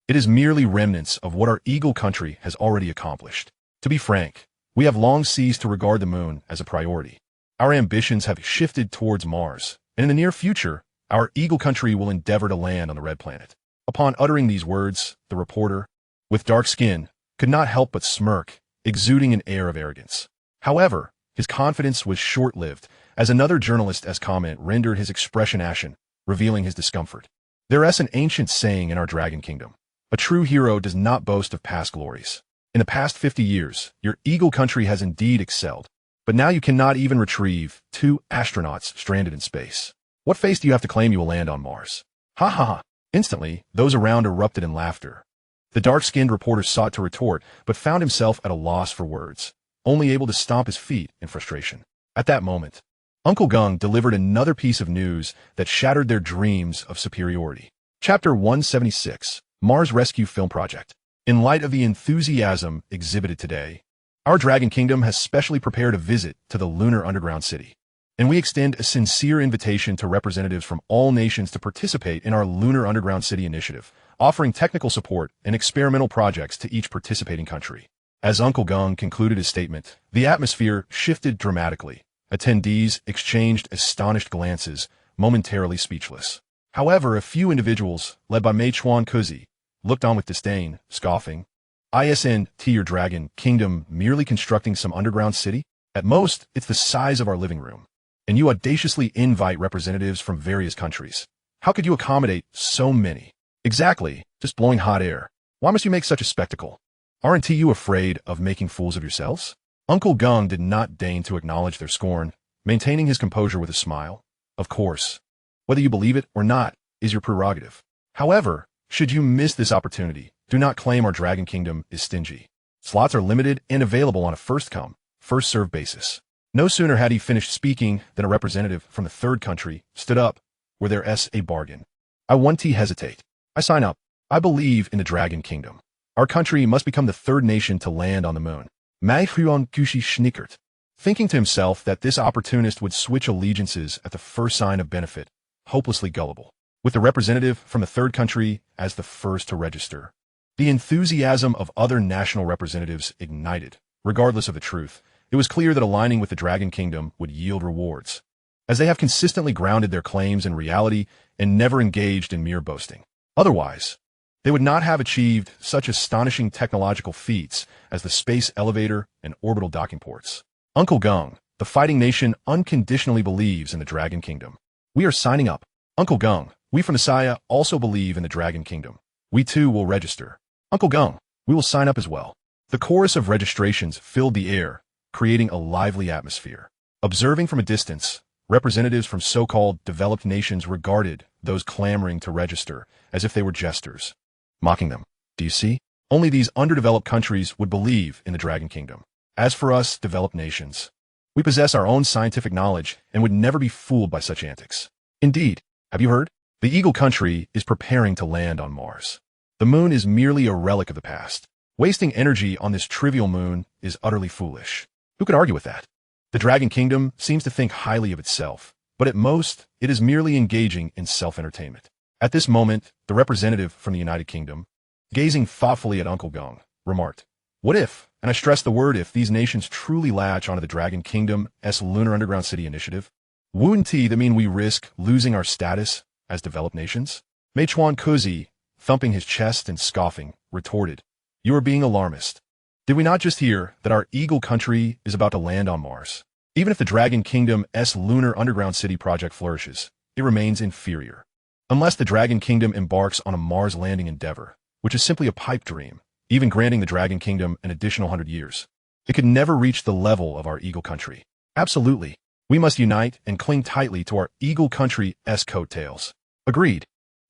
[SPEAKER 1] it is merely remnants of what our eagle country has already accomplished. To be frank, we have long ceased to regard the moon as a priority. Our ambitions have shifted towards Mars, and in the near future, our eagle country will endeavor to land on the red planet. Upon uttering these words, the reporter, with dark skin, could not help but smirk, exuding an air of arrogance. However, his confidence was short-lived, as another journalist's comment rendered his expression ashen, revealing his discomfort. There is an ancient saying in our dragon kingdom: a true hero does not boast of past glories. In the past 50 years, your eagle country has indeed excelled, but now you cannot even retrieve 2 astronauts stranded in space. What face do you have to claim you will land on Mars? Ha ha ha! Instantly, those around erupted in laughter. The dark-skinned reporter sought to retort, but found himself at a loss for words, only able to stomp his feet in frustration. At that moment, Uncle Gung delivered another piece of news that shattered their dreams of superiority. Chapter 176, Mars Rescue Film Project. In light of the enthusiasm exhibited today, our Dragon Kingdom has specially prepared a visit to the lunar underground city, and we extend a sincere invitation to representatives from all nations to participate in our Lunar Underground City initiative, offering technical support and experimental projects to each participating country. As Uncle Gung concluded his statement, the atmosphere shifted dramatically. Attendees exchanged astonished glances, momentarily speechless. However, a few individuals, led by Mei Chuan Kuzi, looked on with disdain, scoffing. "Isn't your dragon kingdom merely constructing some underground city? At most, it's the size of our living room. And you audaciously invite representatives from various countries. How could you accommodate so many? Exactly, just blowing hot air. Why must you make such a spectacle? Aren't you afraid of making fools of yourselves?" Uncle Gung did not deign to acknowledge their scorn, maintaining his composure with a smile. "Of course, whether you believe it or not is your prerogative. However, should you miss this opportunity, do not claim our Dragon Kingdom is stingy. Slots are limited and available on a first-come, first-served basis." No sooner had he finished speaking than a representative from the third country stood up, where there's a bargain. "I won't hesitate. I sign up. I believe in the Dragon Kingdom. Our country must become the third nation to land on the moon." Mai Huan Gushi snickered, thinking to himself that this opportunist would switch allegiances at the first sign of benefit, hopelessly gullible. With the representative from the third country as the first to register, the enthusiasm of other national representatives ignited. Regardless of the truth, it was clear that aligning with the Dragon Kingdom would yield rewards, as they have consistently grounded their claims in reality and never engaged in mere boasting. Otherwise, they would not have achieved such astonishing technological feats as the space elevator and orbital docking ports. Uncle Gung, the fighting nation, unconditionally believes in the Dragon Kingdom. "We are signing up. Uncle Gung, we from the Saya also believe in the Dragon Kingdom. We too will register. Uncle Gung, we will sign up as well." The chorus of registrations filled the air, creating a lively atmosphere. Observing from a distance, representatives from so-called developed nations regarded those clamoring to register as if they were jesters, mocking them. "Do you see? Only these underdeveloped countries would believe in the Dragon Kingdom. As for us, developed nations, we possess our own scientific knowledge and would never be fooled by such antics." Indeed, have you heard? The Eagle Country is preparing to land on Mars. The moon is merely a relic of the past. Wasting energy on this trivial moon is utterly foolish. Who could argue with that? The Dragon Kingdom seems to think highly of itself, but at most, it is merely engaging in self-entertainment. At this moment, the representative from the United Kingdom, gazing thoughtfully at Uncle Gung, remarked, "What if, and I stress the word if, these nations truly latch onto the Dragon Kingdom's Lunar Underground City initiative? Wouldn't that mean we risk losing our status as developed nations?" Mei Chuan Kuzi, thumping his chest and scoffing, retorted, "You are being alarmist. Did we not just hear that our Eagle Country is about to land on Mars? Even if the Dragon Kingdom's Lunar Underground City project flourishes, it remains inferior. Unless the Dragon Kingdom embarks on a Mars landing endeavor, which is simply a pipe dream, even granting the Dragon Kingdom an additional 100 years, it could never reach the level of our Eagle Country. Absolutely. We must unite and cling tightly to our Eagle Country's coattails. Agreed.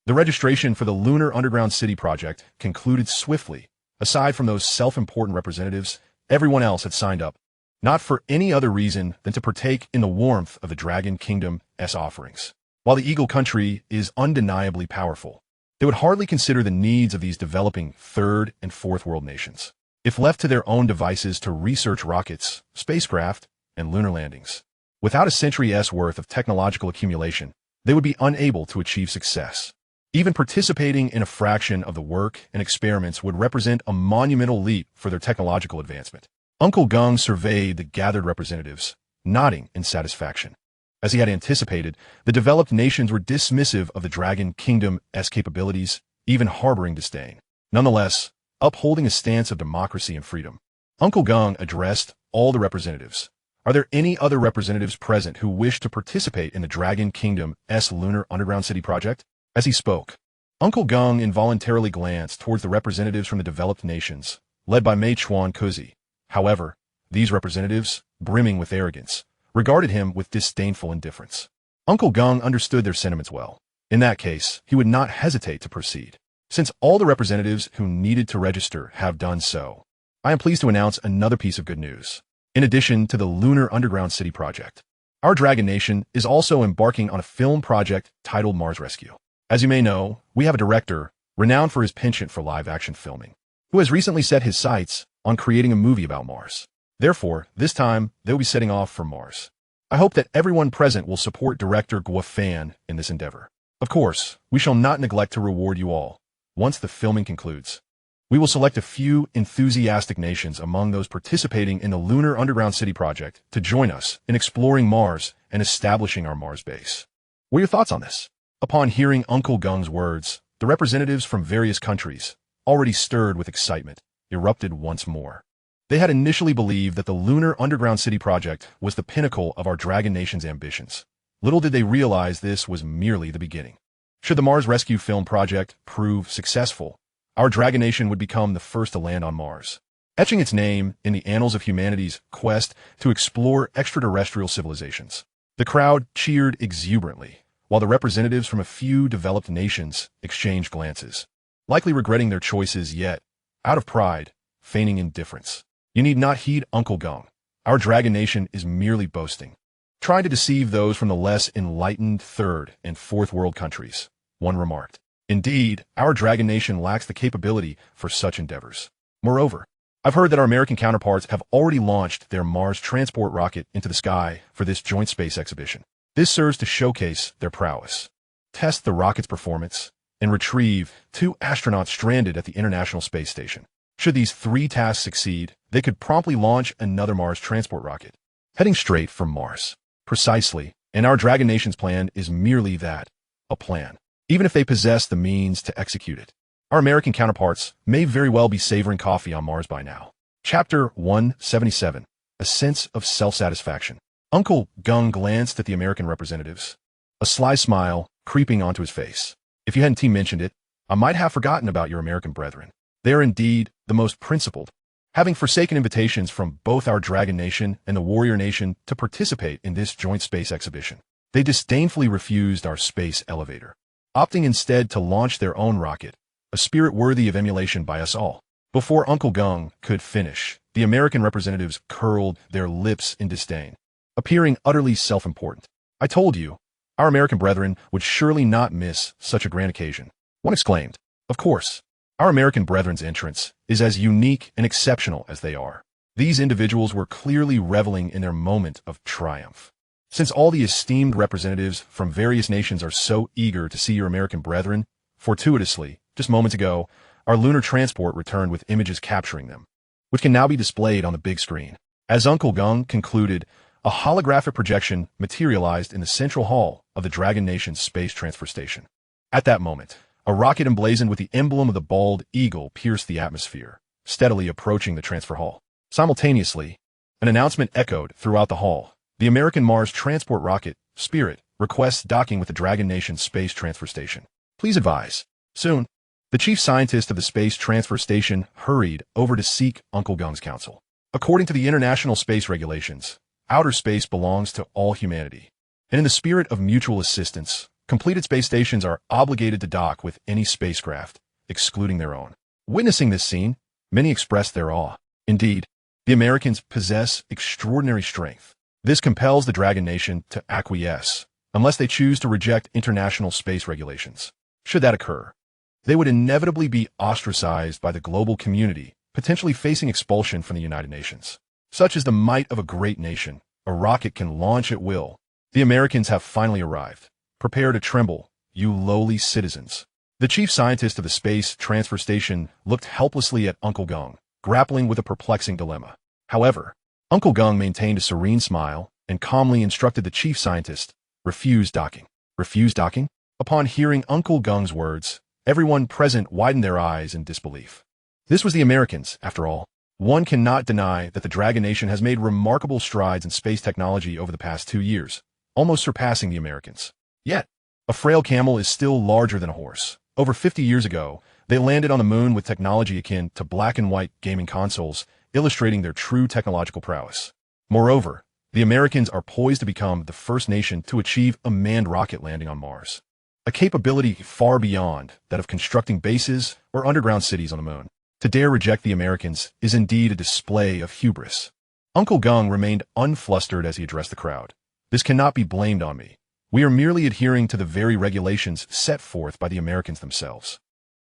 [SPEAKER 1] The registration for the Lunar Underground City project concluded swiftly. Aside from those self-important representatives, everyone else had signed up, not for any other reason than to partake in the warmth of the Dragon Kingdom's offerings. While the Eagle Country is undeniably powerful, they would hardly consider the needs of these developing third and fourth world nations, if left to their own devices to research rockets, spacecraft, and lunar landings. Without a century's worth of technological accumulation, they would be unable to achieve success. Even participating in a fraction of the work and experiments would represent a monumental leap for their technological advancement. Uncle Gung surveyed the gathered representatives, nodding in satisfaction. As he had anticipated, the developed nations were dismissive of the Dragon Kingdom's capabilities, even harboring disdain. Nonetheless, upholding a stance of democracy and freedom, Uncle Gung addressed all the representatives. Are there any other representatives present who wish to participate in the Dragon Kingdom's Lunar Underground City project? As he spoke, Uncle Gung involuntarily glanced towards the representatives from the developed nations, led by Mei Chuan Kuzi. However, these representatives, brimming with arrogance, regarded him with disdainful indifference. Uncle Gung understood their sentiments well. In that case, he would not hesitate to proceed. Since all the representatives who needed to register have done so, I am pleased to announce another piece of good news. In addition to the Lunar Underground City project, our Dragon Nation is also embarking on a film project titled Mars Rescue. As you may know, we have a director, renowned for his penchant for live-action filming, who has recently set his sights on creating a movie about Mars. Therefore, this time, they'll be setting off for Mars. I hope that everyone present will support director Guo Fan in this endeavor. Of course, we shall not neglect to reward you all. Once the filming concludes, we will select a few enthusiastic nations among those participating in the Lunar Underground City project to join us in exploring Mars and establishing our Mars base. What are your thoughts on this? Upon hearing Uncle Gung's words, the representatives from various countries, already stirred with excitement, erupted once more. They had initially believed that the Lunar Underground City project was the pinnacle of our Dragon Nation's ambitions. Little did they realize this was merely the beginning. Should the Mars Rescue film project prove successful, our Dragon Nation would become the first to land on Mars, etching its name in the annals of humanity's quest to explore extraterrestrial civilizations. The crowd cheered exuberantly, while the representatives from a few developed nations exchanged glances, likely regretting their choices yet, out of pride, feigning indifference. You need not heed Uncle Gung. Our Dragon Nation is merely boasting, trying to deceive those from the less enlightened third and fourth world countries, one remarked. Indeed, our Dragon Nation lacks the capability for such endeavors. Moreover, I've heard that our American counterparts have already launched their Mars transport rocket into the sky for this joint space exhibition. This serves to showcase their prowess, test the rocket's performance, and retrieve 2 astronauts stranded at the International Space Station. Should these 3 tasks succeed, they could promptly launch another Mars transport rocket, heading straight for Mars. Precisely, and our Dragon Nation's plan is merely that, a plan. Even if they possess the means to execute it, our American counterparts may very well be savoring coffee on Mars by now. Chapter 177, A Sense of Self-Satisfaction. Uncle Gung glanced at the American representatives, a sly smile creeping onto his face. If you hadn't mentioned it, I might have forgotten about your American brethren. They are indeed the most principled, having forsaken invitations from both our Dragon Nation and the Warrior Nation to participate in this joint space exhibition. They disdainfully refused our space elevator, opting instead to launch their own rocket, a spirit worthy of emulation by us all. Before Uncle Gung could finish, the American representatives curled their lips in disdain, appearing utterly self-important. I told you, our American brethren would surely not miss such a grand occasion. One exclaimed. Of course, our American brethren's entrance is as unique and exceptional as they are. These individuals were clearly reveling in their moment of triumph. Since all the esteemed representatives from various nations are so eager to see your American brethren, fortuitously, just moments ago, our lunar transport returned with images capturing them, which can now be displayed on the big screen. As Uncle Gung concluded, a holographic projection materialized in the central hall of the Dragon Nation's space transfer station. At that moment, a rocket emblazoned with the emblem of the bald eagle pierced the atmosphere, steadily approaching the transfer hall. Simultaneously, an announcement echoed throughout the hall. The American Mars transport rocket, Spirit, requests docking with the Dragon Nation's space transfer station. Please advise. Soon, the chief scientist of the space transfer station hurried over to seek Uncle Gung's counsel. According to the international space regulations, outer space belongs to all humanity, and in the spirit of mutual assistance, Completed space stations are obligated to dock with any spacecraft, excluding their own. Witnessing this scene, many expressed their awe. Indeed, the Americans possess extraordinary strength. This compels the Dragon Nation to acquiesce, unless they choose to reject international space regulations. Should that occur, they would inevitably be ostracized by the global community, potentially facing expulsion from the United Nations. Such is the might of a great nation. A rocket can launch at will. The Americans have finally arrived. Prepare to tremble, you lowly citizens. The chief scientist of the Space Transfer Station looked helplessly at Uncle Gung, grappling with a perplexing dilemma. However, Uncle Gung maintained a serene smile and calmly instructed the chief scientist, refuse docking. Refuse docking? Upon hearing Uncle Gung's words, everyone present widened their eyes in disbelief. This was the Americans, after all. One cannot deny that the Dragon Nation has made remarkable strides in space technology over the past 2 years, almost surpassing the Americans. Yet, a frail camel is still larger than a horse. Over 50 years ago, they landed on the moon with technology akin to black and white gaming consoles, illustrating their true technological prowess. Moreover, the Americans are poised to become the first nation to achieve a manned rocket landing on Mars, a capability far beyond that of constructing bases or underground cities on the moon. To dare reject the Americans is indeed a display of hubris. Uncle Gung remained unflustered as he addressed the crowd. This cannot be blamed on me. We are merely adhering to the very regulations set forth by the Americans themselves.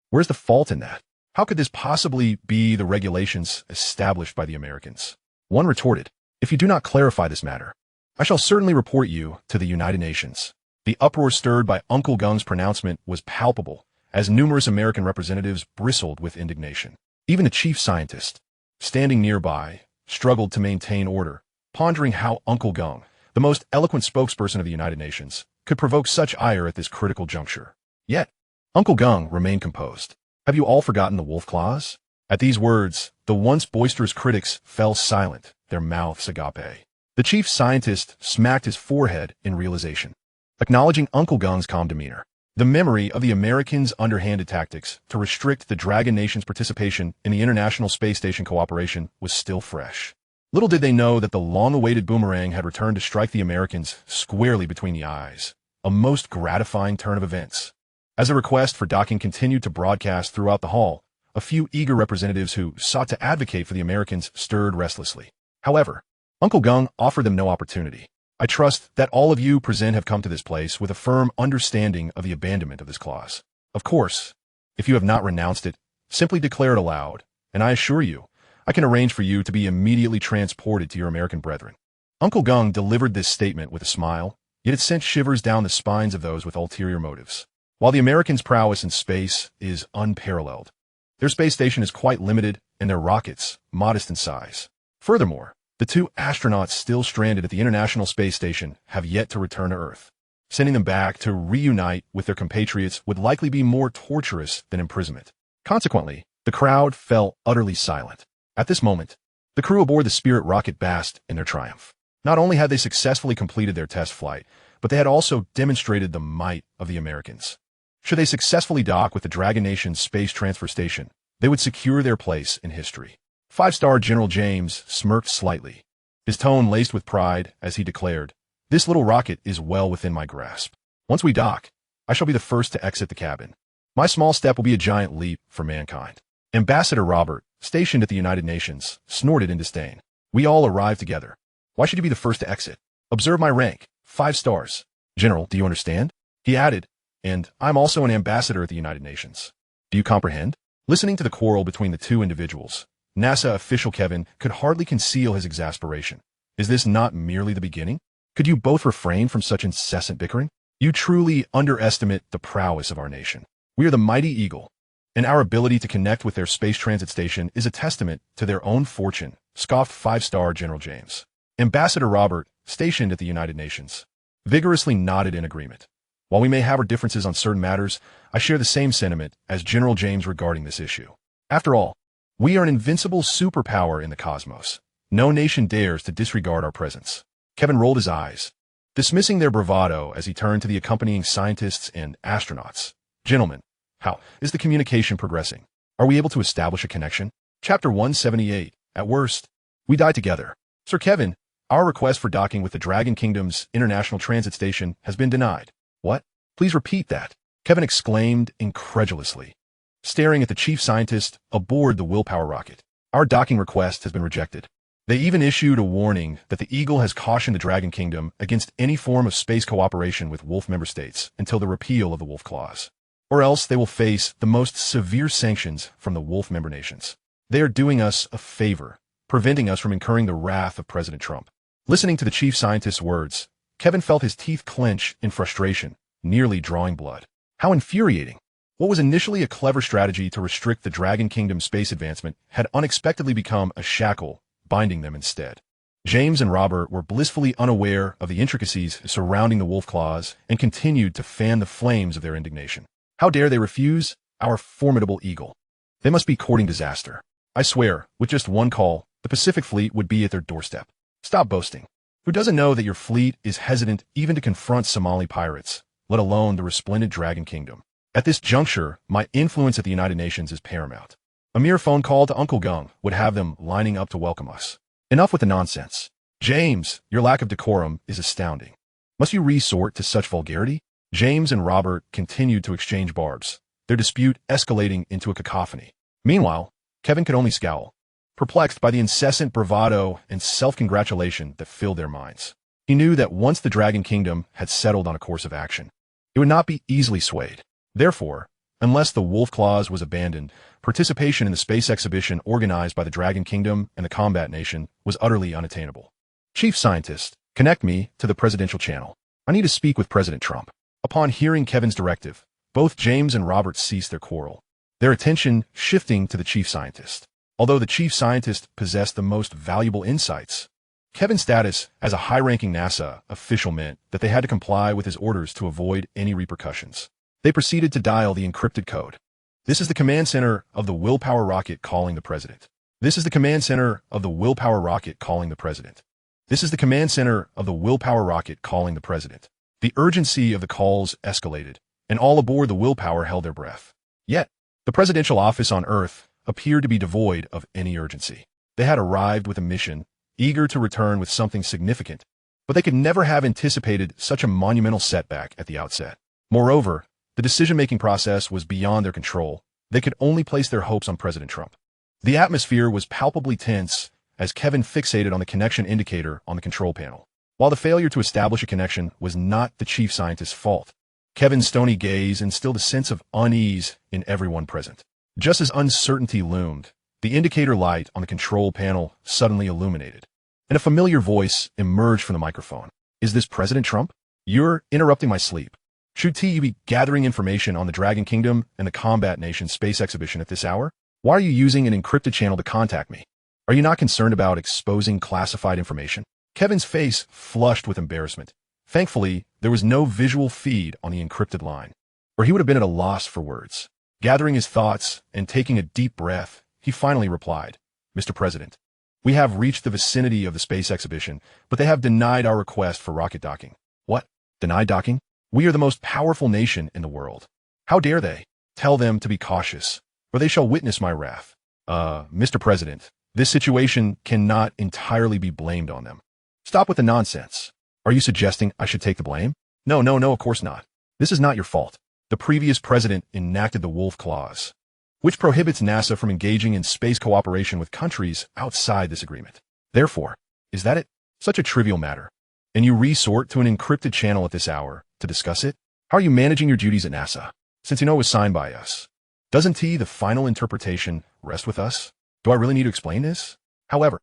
[SPEAKER 1] Where's the fault in that? How could this possibly be the regulations established by the Americans? One retorted, if you do not clarify this matter, I shall certainly report you to the United Nations. The uproar stirred by Uncle Gung's pronouncement was palpable, as numerous American representatives bristled with indignation. Even the chief scientist, standing nearby, struggled to maintain order, pondering how Uncle Gung, the most eloquent spokesperson of the United Nations, could provoke such ire at this critical juncture. Yet, Uncle Gung remained composed. Have you all forgotten the wolf claws? At these words, the once boisterous critics fell silent, their mouths agape. The chief scientist smacked his forehead in realization, acknowledging Uncle Gung's calm demeanor. The memory of the Americans' underhanded tactics to restrict the Dragon Nation's participation in the International Space Station cooperation was still fresh. Little did they know that the long-awaited boomerang had returned to strike the Americans squarely between the eyes, a most gratifying turn of events. As a request for docking continued to broadcast throughout the hall, a few eager representatives who sought to advocate for the Americans stirred restlessly. However, Uncle Gung offered them no opportunity. I trust that all of you present have come to this place with a firm understanding of the abandonment of this clause. Of course, if you have not renounced it, simply declare it aloud, and I assure you, I can arrange for you to be immediately transported to your American brethren. Uncle Gung delivered this statement with a smile, yet it sent shivers down the spines of those with ulterior motives. While the Americans' prowess in space is unparalleled, their space station is quite limited and their rockets modest in size. Furthermore, the 2 astronauts still stranded at the International Space Station have yet to return to Earth. Sending them back to reunite with their compatriots would likely be more torturous than imprisonment. Consequently, the crowd fell utterly silent. At this moment, the crew aboard the Spirit rocket basked in their triumph. Not only had they successfully completed their test flight, but they had also demonstrated the might of the Americans. Should they successfully dock with the Dragon Nation's Space Transfer Station, they would secure their place in history. 5-star General James smirked slightly, his tone laced with pride as he declared, "This little rocket is well within my grasp. Once we dock, I shall be the first to exit the cabin. My small step will be a giant leap for mankind." Ambassador Robert, stationed at the United Nations, snorted in disdain. "We all arrived together. Why should you be the first to exit? Observe my rank, 5 stars. General, do you understand?" He added, "And I'm also an ambassador at the United Nations. Do you comprehend?" Listening to the quarrel between the 2 individuals, NASA official Kevin could hardly conceal his exasperation. Is this not merely the beginning? Could you both refrain from such incessant bickering? You truly underestimate the prowess of our nation. We are the mighty Eagle, and our ability to connect with their space transit station is a testament to their own fortune, scoffed 5-star General James. Ambassador Robert, stationed at the United Nations, vigorously nodded in agreement. While we may have our differences on certain matters, I share the same sentiment as General James regarding this issue. After all, we are an invincible superpower in the cosmos. No nation dares to disregard our presence. Kevin rolled his eyes, dismissing their bravado as he turned to the accompanying scientists and astronauts. "Gentlemen, how is the communication progressing? Are we able to establish a connection?" Chapter 178. At worst, we die together. Sir Kevin, our request for docking with the Dragon Kingdom's International Transit Station has been denied. What? Please repeat that, Kevin exclaimed incredulously, staring at the chief scientist aboard the Willpower rocket. Our docking request has been rejected. They even issued a warning that the Eagle has cautioned the Dragon Kingdom against any form of space cooperation with Wolf member states until the repeal of the Wolf Clause, or else they will face the most severe sanctions from the Wolf member nations. They are doing us a favor, preventing us from incurring the wrath of President Trump. Listening to the chief scientist's words, Kevin felt his teeth clench in frustration, nearly drawing blood. How infuriating! What was initially a clever strategy to restrict the Dragon Kingdom's space advancement had unexpectedly become a shackle, binding them instead. James and Robert were blissfully unaware of the intricacies surrounding the Wolf Clause and continued to fan the flames of their indignation. How dare they refuse our formidable Eagle? They must be courting disaster. I swear, with just one call, the Pacific Fleet would be at their doorstep. Stop boasting. Who doesn't know that your fleet is hesitant even to confront Somali pirates, let alone the resplendent Dragon Kingdom? At this juncture, my influence at the United Nations is paramount. A mere phone call to Uncle Gung would have them lining up to welcome us. Enough with the nonsense. James, your lack of decorum is astounding. Must you resort to such vulgarity? James and Robert continued to exchange barbs, their dispute escalating into a cacophony. Meanwhile, Kevin could only scowl, perplexed by the incessant bravado and self-congratulation that filled their minds. He knew that once the Dragon Kingdom had settled on a course of action, it would not be easily swayed. Therefore, unless the Wolf Clause was abandoned, participation in the space exhibition organized by the Dragon Kingdom and the Combat Nation was utterly unattainable. Chief Scientist, connect me to the presidential channel. I need to speak with President Trump. Upon hearing Kevin's directive, both James and Robert ceased their quarrel, their attention shifting to the Chief Scientist. Although the Chief Scientist possessed the most valuable insights, Kevin's status as a high-ranking NASA official meant that they had to comply with his orders to avoid any repercussions. They proceeded to dial the encrypted code. This is the command center of the Willpower rocket calling the President. This is the command center of the Willpower rocket calling the President. This is the command center of the Willpower rocket calling the President. The urgency of the calls escalated, and all aboard the Willpower held their breath. Yet, the presidential office on Earth appeared to be devoid of any urgency. They had arrived with a mission, eager to return with something significant, but they could never have anticipated such a monumental setback at the outset. Moreover, the decision-making process was beyond their control. They could only place their hopes on President Trump. The atmosphere was palpably tense as Kevin fixated on the connection indicator on the control panel. While the failure to establish a connection was not the chief scientist's fault, Kevin's stony gaze instilled a sense of unease in everyone present. Just as uncertainty loomed, the indicator light on the control panel suddenly illuminated, and a familiar voice emerged from the microphone. "Is this President Trump? You're interrupting my sleep. Should you be gathering information on the Dragon Kingdom and the Combat Nation space exhibition at this hour? Why are you using an encrypted channel to contact me? Are you not concerned about exposing classified information?" Kevin's face flushed with embarrassment. Thankfully, there was no visual feed on the encrypted line, or he would have been at a loss for words. Gathering his thoughts and taking a deep breath, he finally replied, "Mr. President, we have reached the vicinity of the space exhibition, but they have denied our request for rocket docking." "What? Denied docking? We are the most powerful nation in the world. How dare they? Tell them to be cautious, or they shall witness my wrath." Mr. President, this situation cannot entirely be blamed on them. Stop with the nonsense. Are you suggesting I should take the blame? No, of course not. This is not your fault. The previous president enacted the Wolf Clause, which prohibits NASA from engaging in space cooperation with countries outside this agreement. Therefore, is that it? Such a trivial matter. And you resort to an encrypted channel at this hour to discuss it? How are you managing your duties at NASA, since you know it was signed by us? Doesn't the final interpretation rest with us? Do I really need to explain this? However,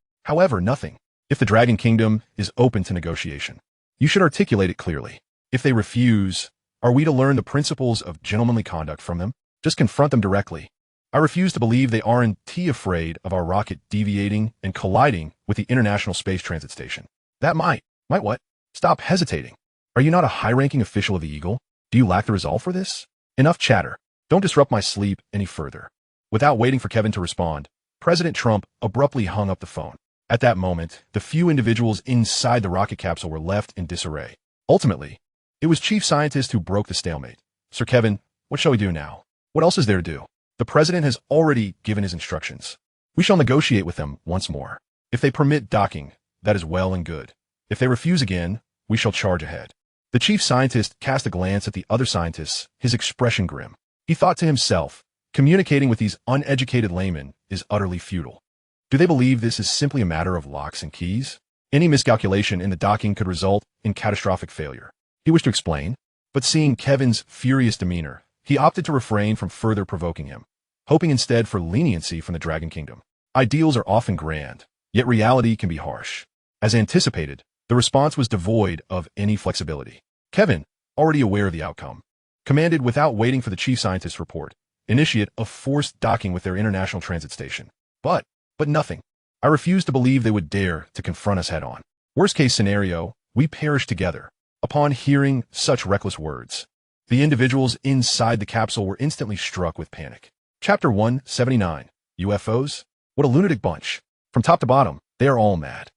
[SPEAKER 1] nothing. If the Dragon Kingdom is open to negotiation, you should articulate it clearly. If they refuse, are we to learn the principles of gentlemanly conduct from them? Just confront them directly. I refuse to believe they aren't afraid of our rocket deviating and colliding with the International Space Transit Station. That might what? Stop hesitating. Are you not a high-ranking official of the Eagle? Do you lack the resolve for this? Enough chatter. Don't disrupt my sleep any further. Without waiting for Kevin to respond, President Trump abruptly hung up the phone. At that moment, the few individuals inside the rocket capsule were left in disarray. Ultimately, it was Chief Scientist who broke the stalemate. "Sir Kevin, what shall we do now? What else is there to do? The President has already given his instructions. We shall negotiate with them once more. If they permit docking, that is well and good. If they refuse again, we shall charge ahead." The chief scientist cast a glance at the other scientists, his expression grim. He thought to himself, communicating with these uneducated laymen is utterly futile. Do they believe this is simply a matter of locks and keys? Any miscalculation in the docking could result in catastrophic failure. He wished to explain, but seeing Kevin's furious demeanor, he opted to refrain from further provoking him, hoping instead for leniency from the Dragon Kingdom. Ideals are often grand, yet reality can be harsh. As anticipated, the response was devoid of any flexibility. Kevin, already aware of the outcome, commanded without waiting for the chief scientist's report, initiate a forced docking with their international transit station. But nothing. I refuse to believe they would dare to confront us head-on. Worst case scenario, we perish together. Upon hearing such reckless words, the individuals inside the capsule were instantly struck with panic. Chapter 179, UFOs? What a lunatic bunch. From top to bottom, they are all mad.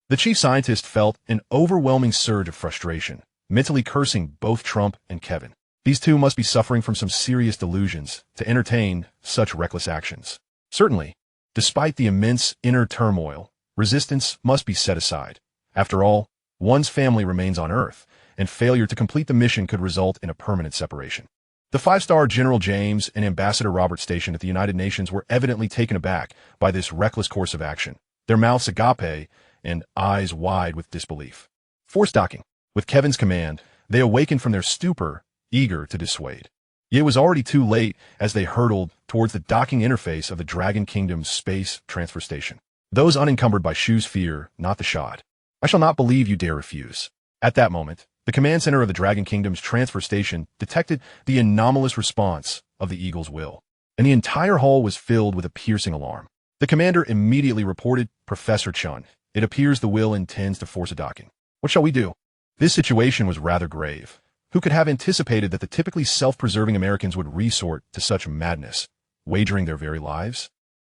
[SPEAKER 1] The chief scientist felt an overwhelming surge of frustration, mentally cursing both Trump and Kevin. These two must be suffering from some serious delusions to entertain such reckless actions. Certainly, despite the immense inner turmoil, resistance must be set aside. After all, one's family remains on Earth, and failure to complete the mission could result in a permanent separation. The five-star General James and Ambassador Robert stationed at the United Nations were evidently taken aback by this reckless course of action, their mouths agape and eyes wide with disbelief. Forced docking. With Kevin's command, they awakened from their stupor, eager to dissuade. Yet it was already too late as they hurtled towards the docking interface of the Dragon Kingdom's space transfer station. Those unencumbered by Shu's fear, not the shot. I shall not believe you dare refuse. At that moment, the command center of the Dragon Kingdom's transfer station detected the anomalous response of the Eagle's will, and the entire hall was filled with a piercing alarm. The commander immediately reported, Professor Chun, it appears the will intends to force a docking. What shall we do? This situation was rather grave. Who could have anticipated that the typically self-preserving Americans would resort to such madness, wagering their very lives?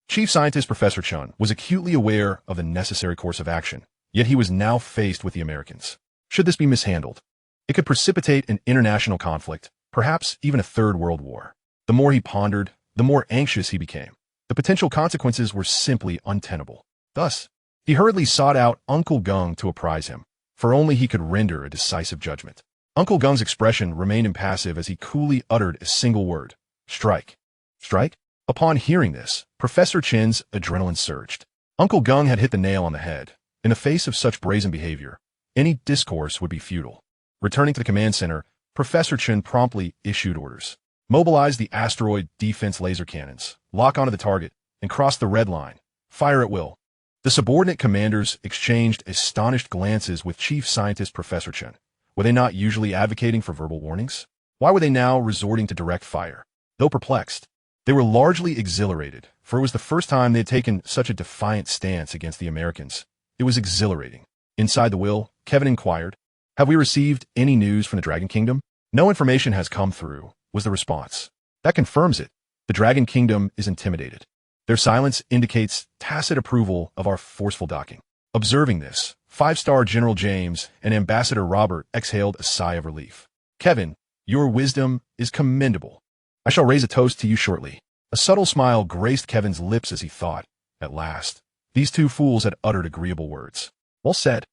[SPEAKER 1] Chief Scientist Professor Chun was acutely aware of the necessary course of action, yet he was now faced with the Americans. Should this be mishandled, it could precipitate an international conflict, perhaps even a third world war. The more he pondered, the more anxious he became. The potential consequences were simply untenable. Thus, he hurriedly sought out Uncle Gung to apprise him, for only he could render a decisive judgment. Uncle Gung's expression remained impassive as he coolly uttered a single word, strike. Strike? Upon hearing this, Professor Chin's adrenaline surged. Uncle Gung had hit the nail on the head. In the face of such brazen behavior, any discourse would be futile. Returning to the command center, Professor Chin promptly issued orders. Mobilize the asteroid defense laser cannons, lock onto the target, and cross the red line. Fire at will. The subordinate commanders exchanged astonished glances with Chief Scientist Professor Chin. Were they not usually advocating for verbal warnings? Why were they now resorting to direct fire? Though perplexed, they were largely exhilarated, for it was the first time they had taken such a defiant stance against the Americans. It was exhilarating. Inside the will, Kevin inquired, have we received any news from the Dragon Kingdom? No information has come through, was the response. That confirms it. The Dragon Kingdom is intimidated. Their silence indicates tacit approval of our forceful docking. Observing this, five-star General James and Ambassador Robert exhaled a sigh of relief. Kevin, your wisdom is commendable. I shall raise a toast to you shortly. A subtle smile graced Kevin's lips as he thought, at last, these two fools had uttered agreeable words. Well said.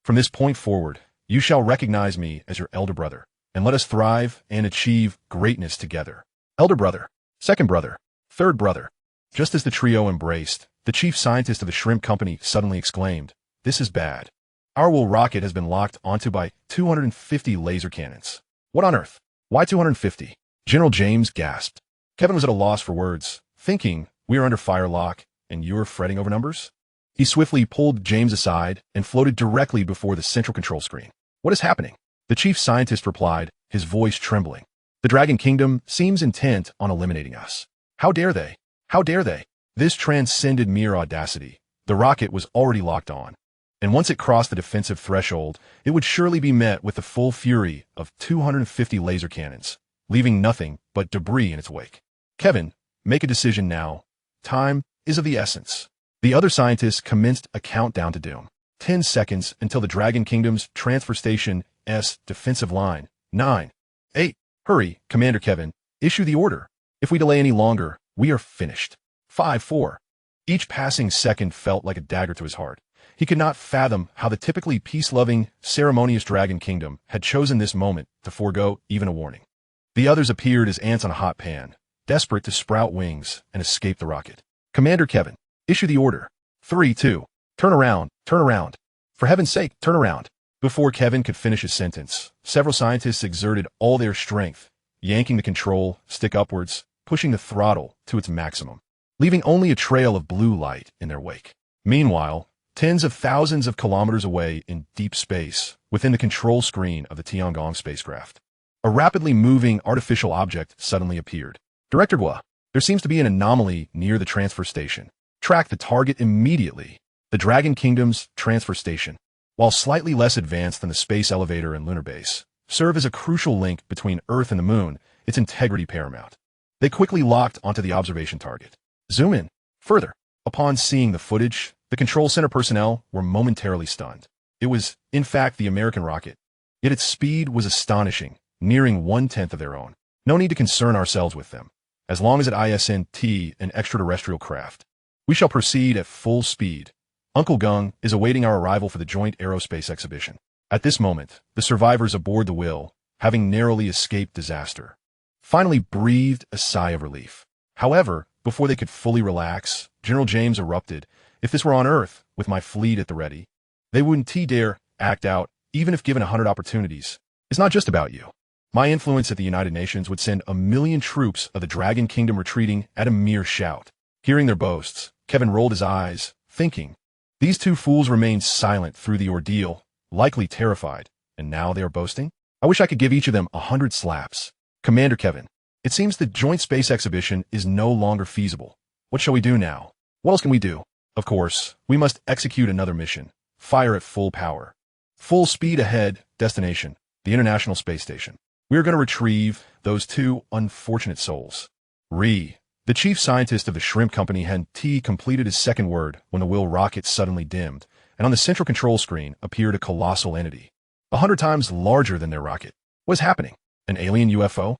[SPEAKER 1] From this point forward, you shall recognize me as your elder brother, and let us thrive and achieve greatness together. Elder brother, second brother, third brother. Just as the trio embraced, the chief scientist of the shrimp company suddenly exclaimed, this is bad. Our will rocket has been locked onto by 250 laser cannons. What on earth? Why 250? General James gasped. Kevin was at a loss for words, thinking, we are under fire lock, and you're fretting over numbers? He swiftly pulled James aside and floated directly before the central control screen. What is happening? The chief scientist replied, his voice trembling. The Dragon Kingdom seems intent on eliminating us. How dare they? How dare they? This transcended mere audacity. The rocket was already locked on, and once it crossed the defensive threshold, it would surely be met with the full fury of 250 laser cannons, leaving nothing but debris in its wake. Kevin, make a decision now. Time is of the essence. The other scientists commenced a countdown to doom. 10 seconds until the Dragon Kingdom's transfer station S defensive line. 9. 8. Hurry, Commander Kevin. Issue the order. If we delay any longer, we are finished. 5. 4. Each passing second felt like a dagger to his heart. He could not fathom how the typically peace-loving, ceremonious Dragon Kingdom had chosen this moment to forego even a warning. The others appeared as ants on a hot pan, desperate to sprout wings and escape the rocket. Commander Kevin, issue the order. 3, 2. Turn around, turn around. For heaven's sake, turn around. Before Kevin could finish his sentence, several scientists exerted all their strength, yanking the control stick upwards, pushing the throttle to its maximum, leaving only a trail of blue light in their wake. Meanwhile, tens of thousands of kilometers away in deep space, within the control screen of the Tiangong spacecraft, a rapidly moving artificial object suddenly appeared. Director Gua, there seems to be an anomaly near the transfer station. Track the target immediately. The Dragon Kingdom's transfer station, while slightly less advanced than the space elevator and lunar base, serve as a crucial link between Earth and the Moon, its integrity paramount. They quickly locked onto the observation target. Zoom in. Further. Upon seeing the footage, the control center personnel were momentarily stunned. It was, in fact, the American rocket. Yet its speed was astonishing, nearing 1/10 of their own. No need to concern ourselves with them. As long as it ISNT an extraterrestrial craft, we shall proceed at full speed. Uncle Gung is awaiting our arrival for the joint aerospace exhibition. At this moment, the survivors aboard the Will, having narrowly escaped disaster, finally breathed a sigh of relief. However, before they could fully relax, General James erupted. If this were on Earth, with my fleet at the ready, they wouldn't dare act out, even if given 100 opportunities. It's not just about you. My influence at the United Nations would send 1,000,000 troops of the Dragon Kingdom retreating at a mere shout. Hearing their boasts, Kevin rolled his eyes, thinking, these two fools remained silent through the ordeal, likely terrified, and now they are boasting? I wish I could give each of them 100 slaps. Commander Kevin, it seems the joint space exhibition is no longer feasible. What shall we do now? What else can we do? Of course, we must execute another mission. Fire at full power. Full speed ahead, destination, the International Space Station. We are going to retrieve those two unfortunate souls. The chief scientist of the shrimp company had completed his second word when the Will rocket suddenly dimmed, and on the central control screen appeared a colossal entity, 100 times larger than their rocket. What is happening? An alien UFO?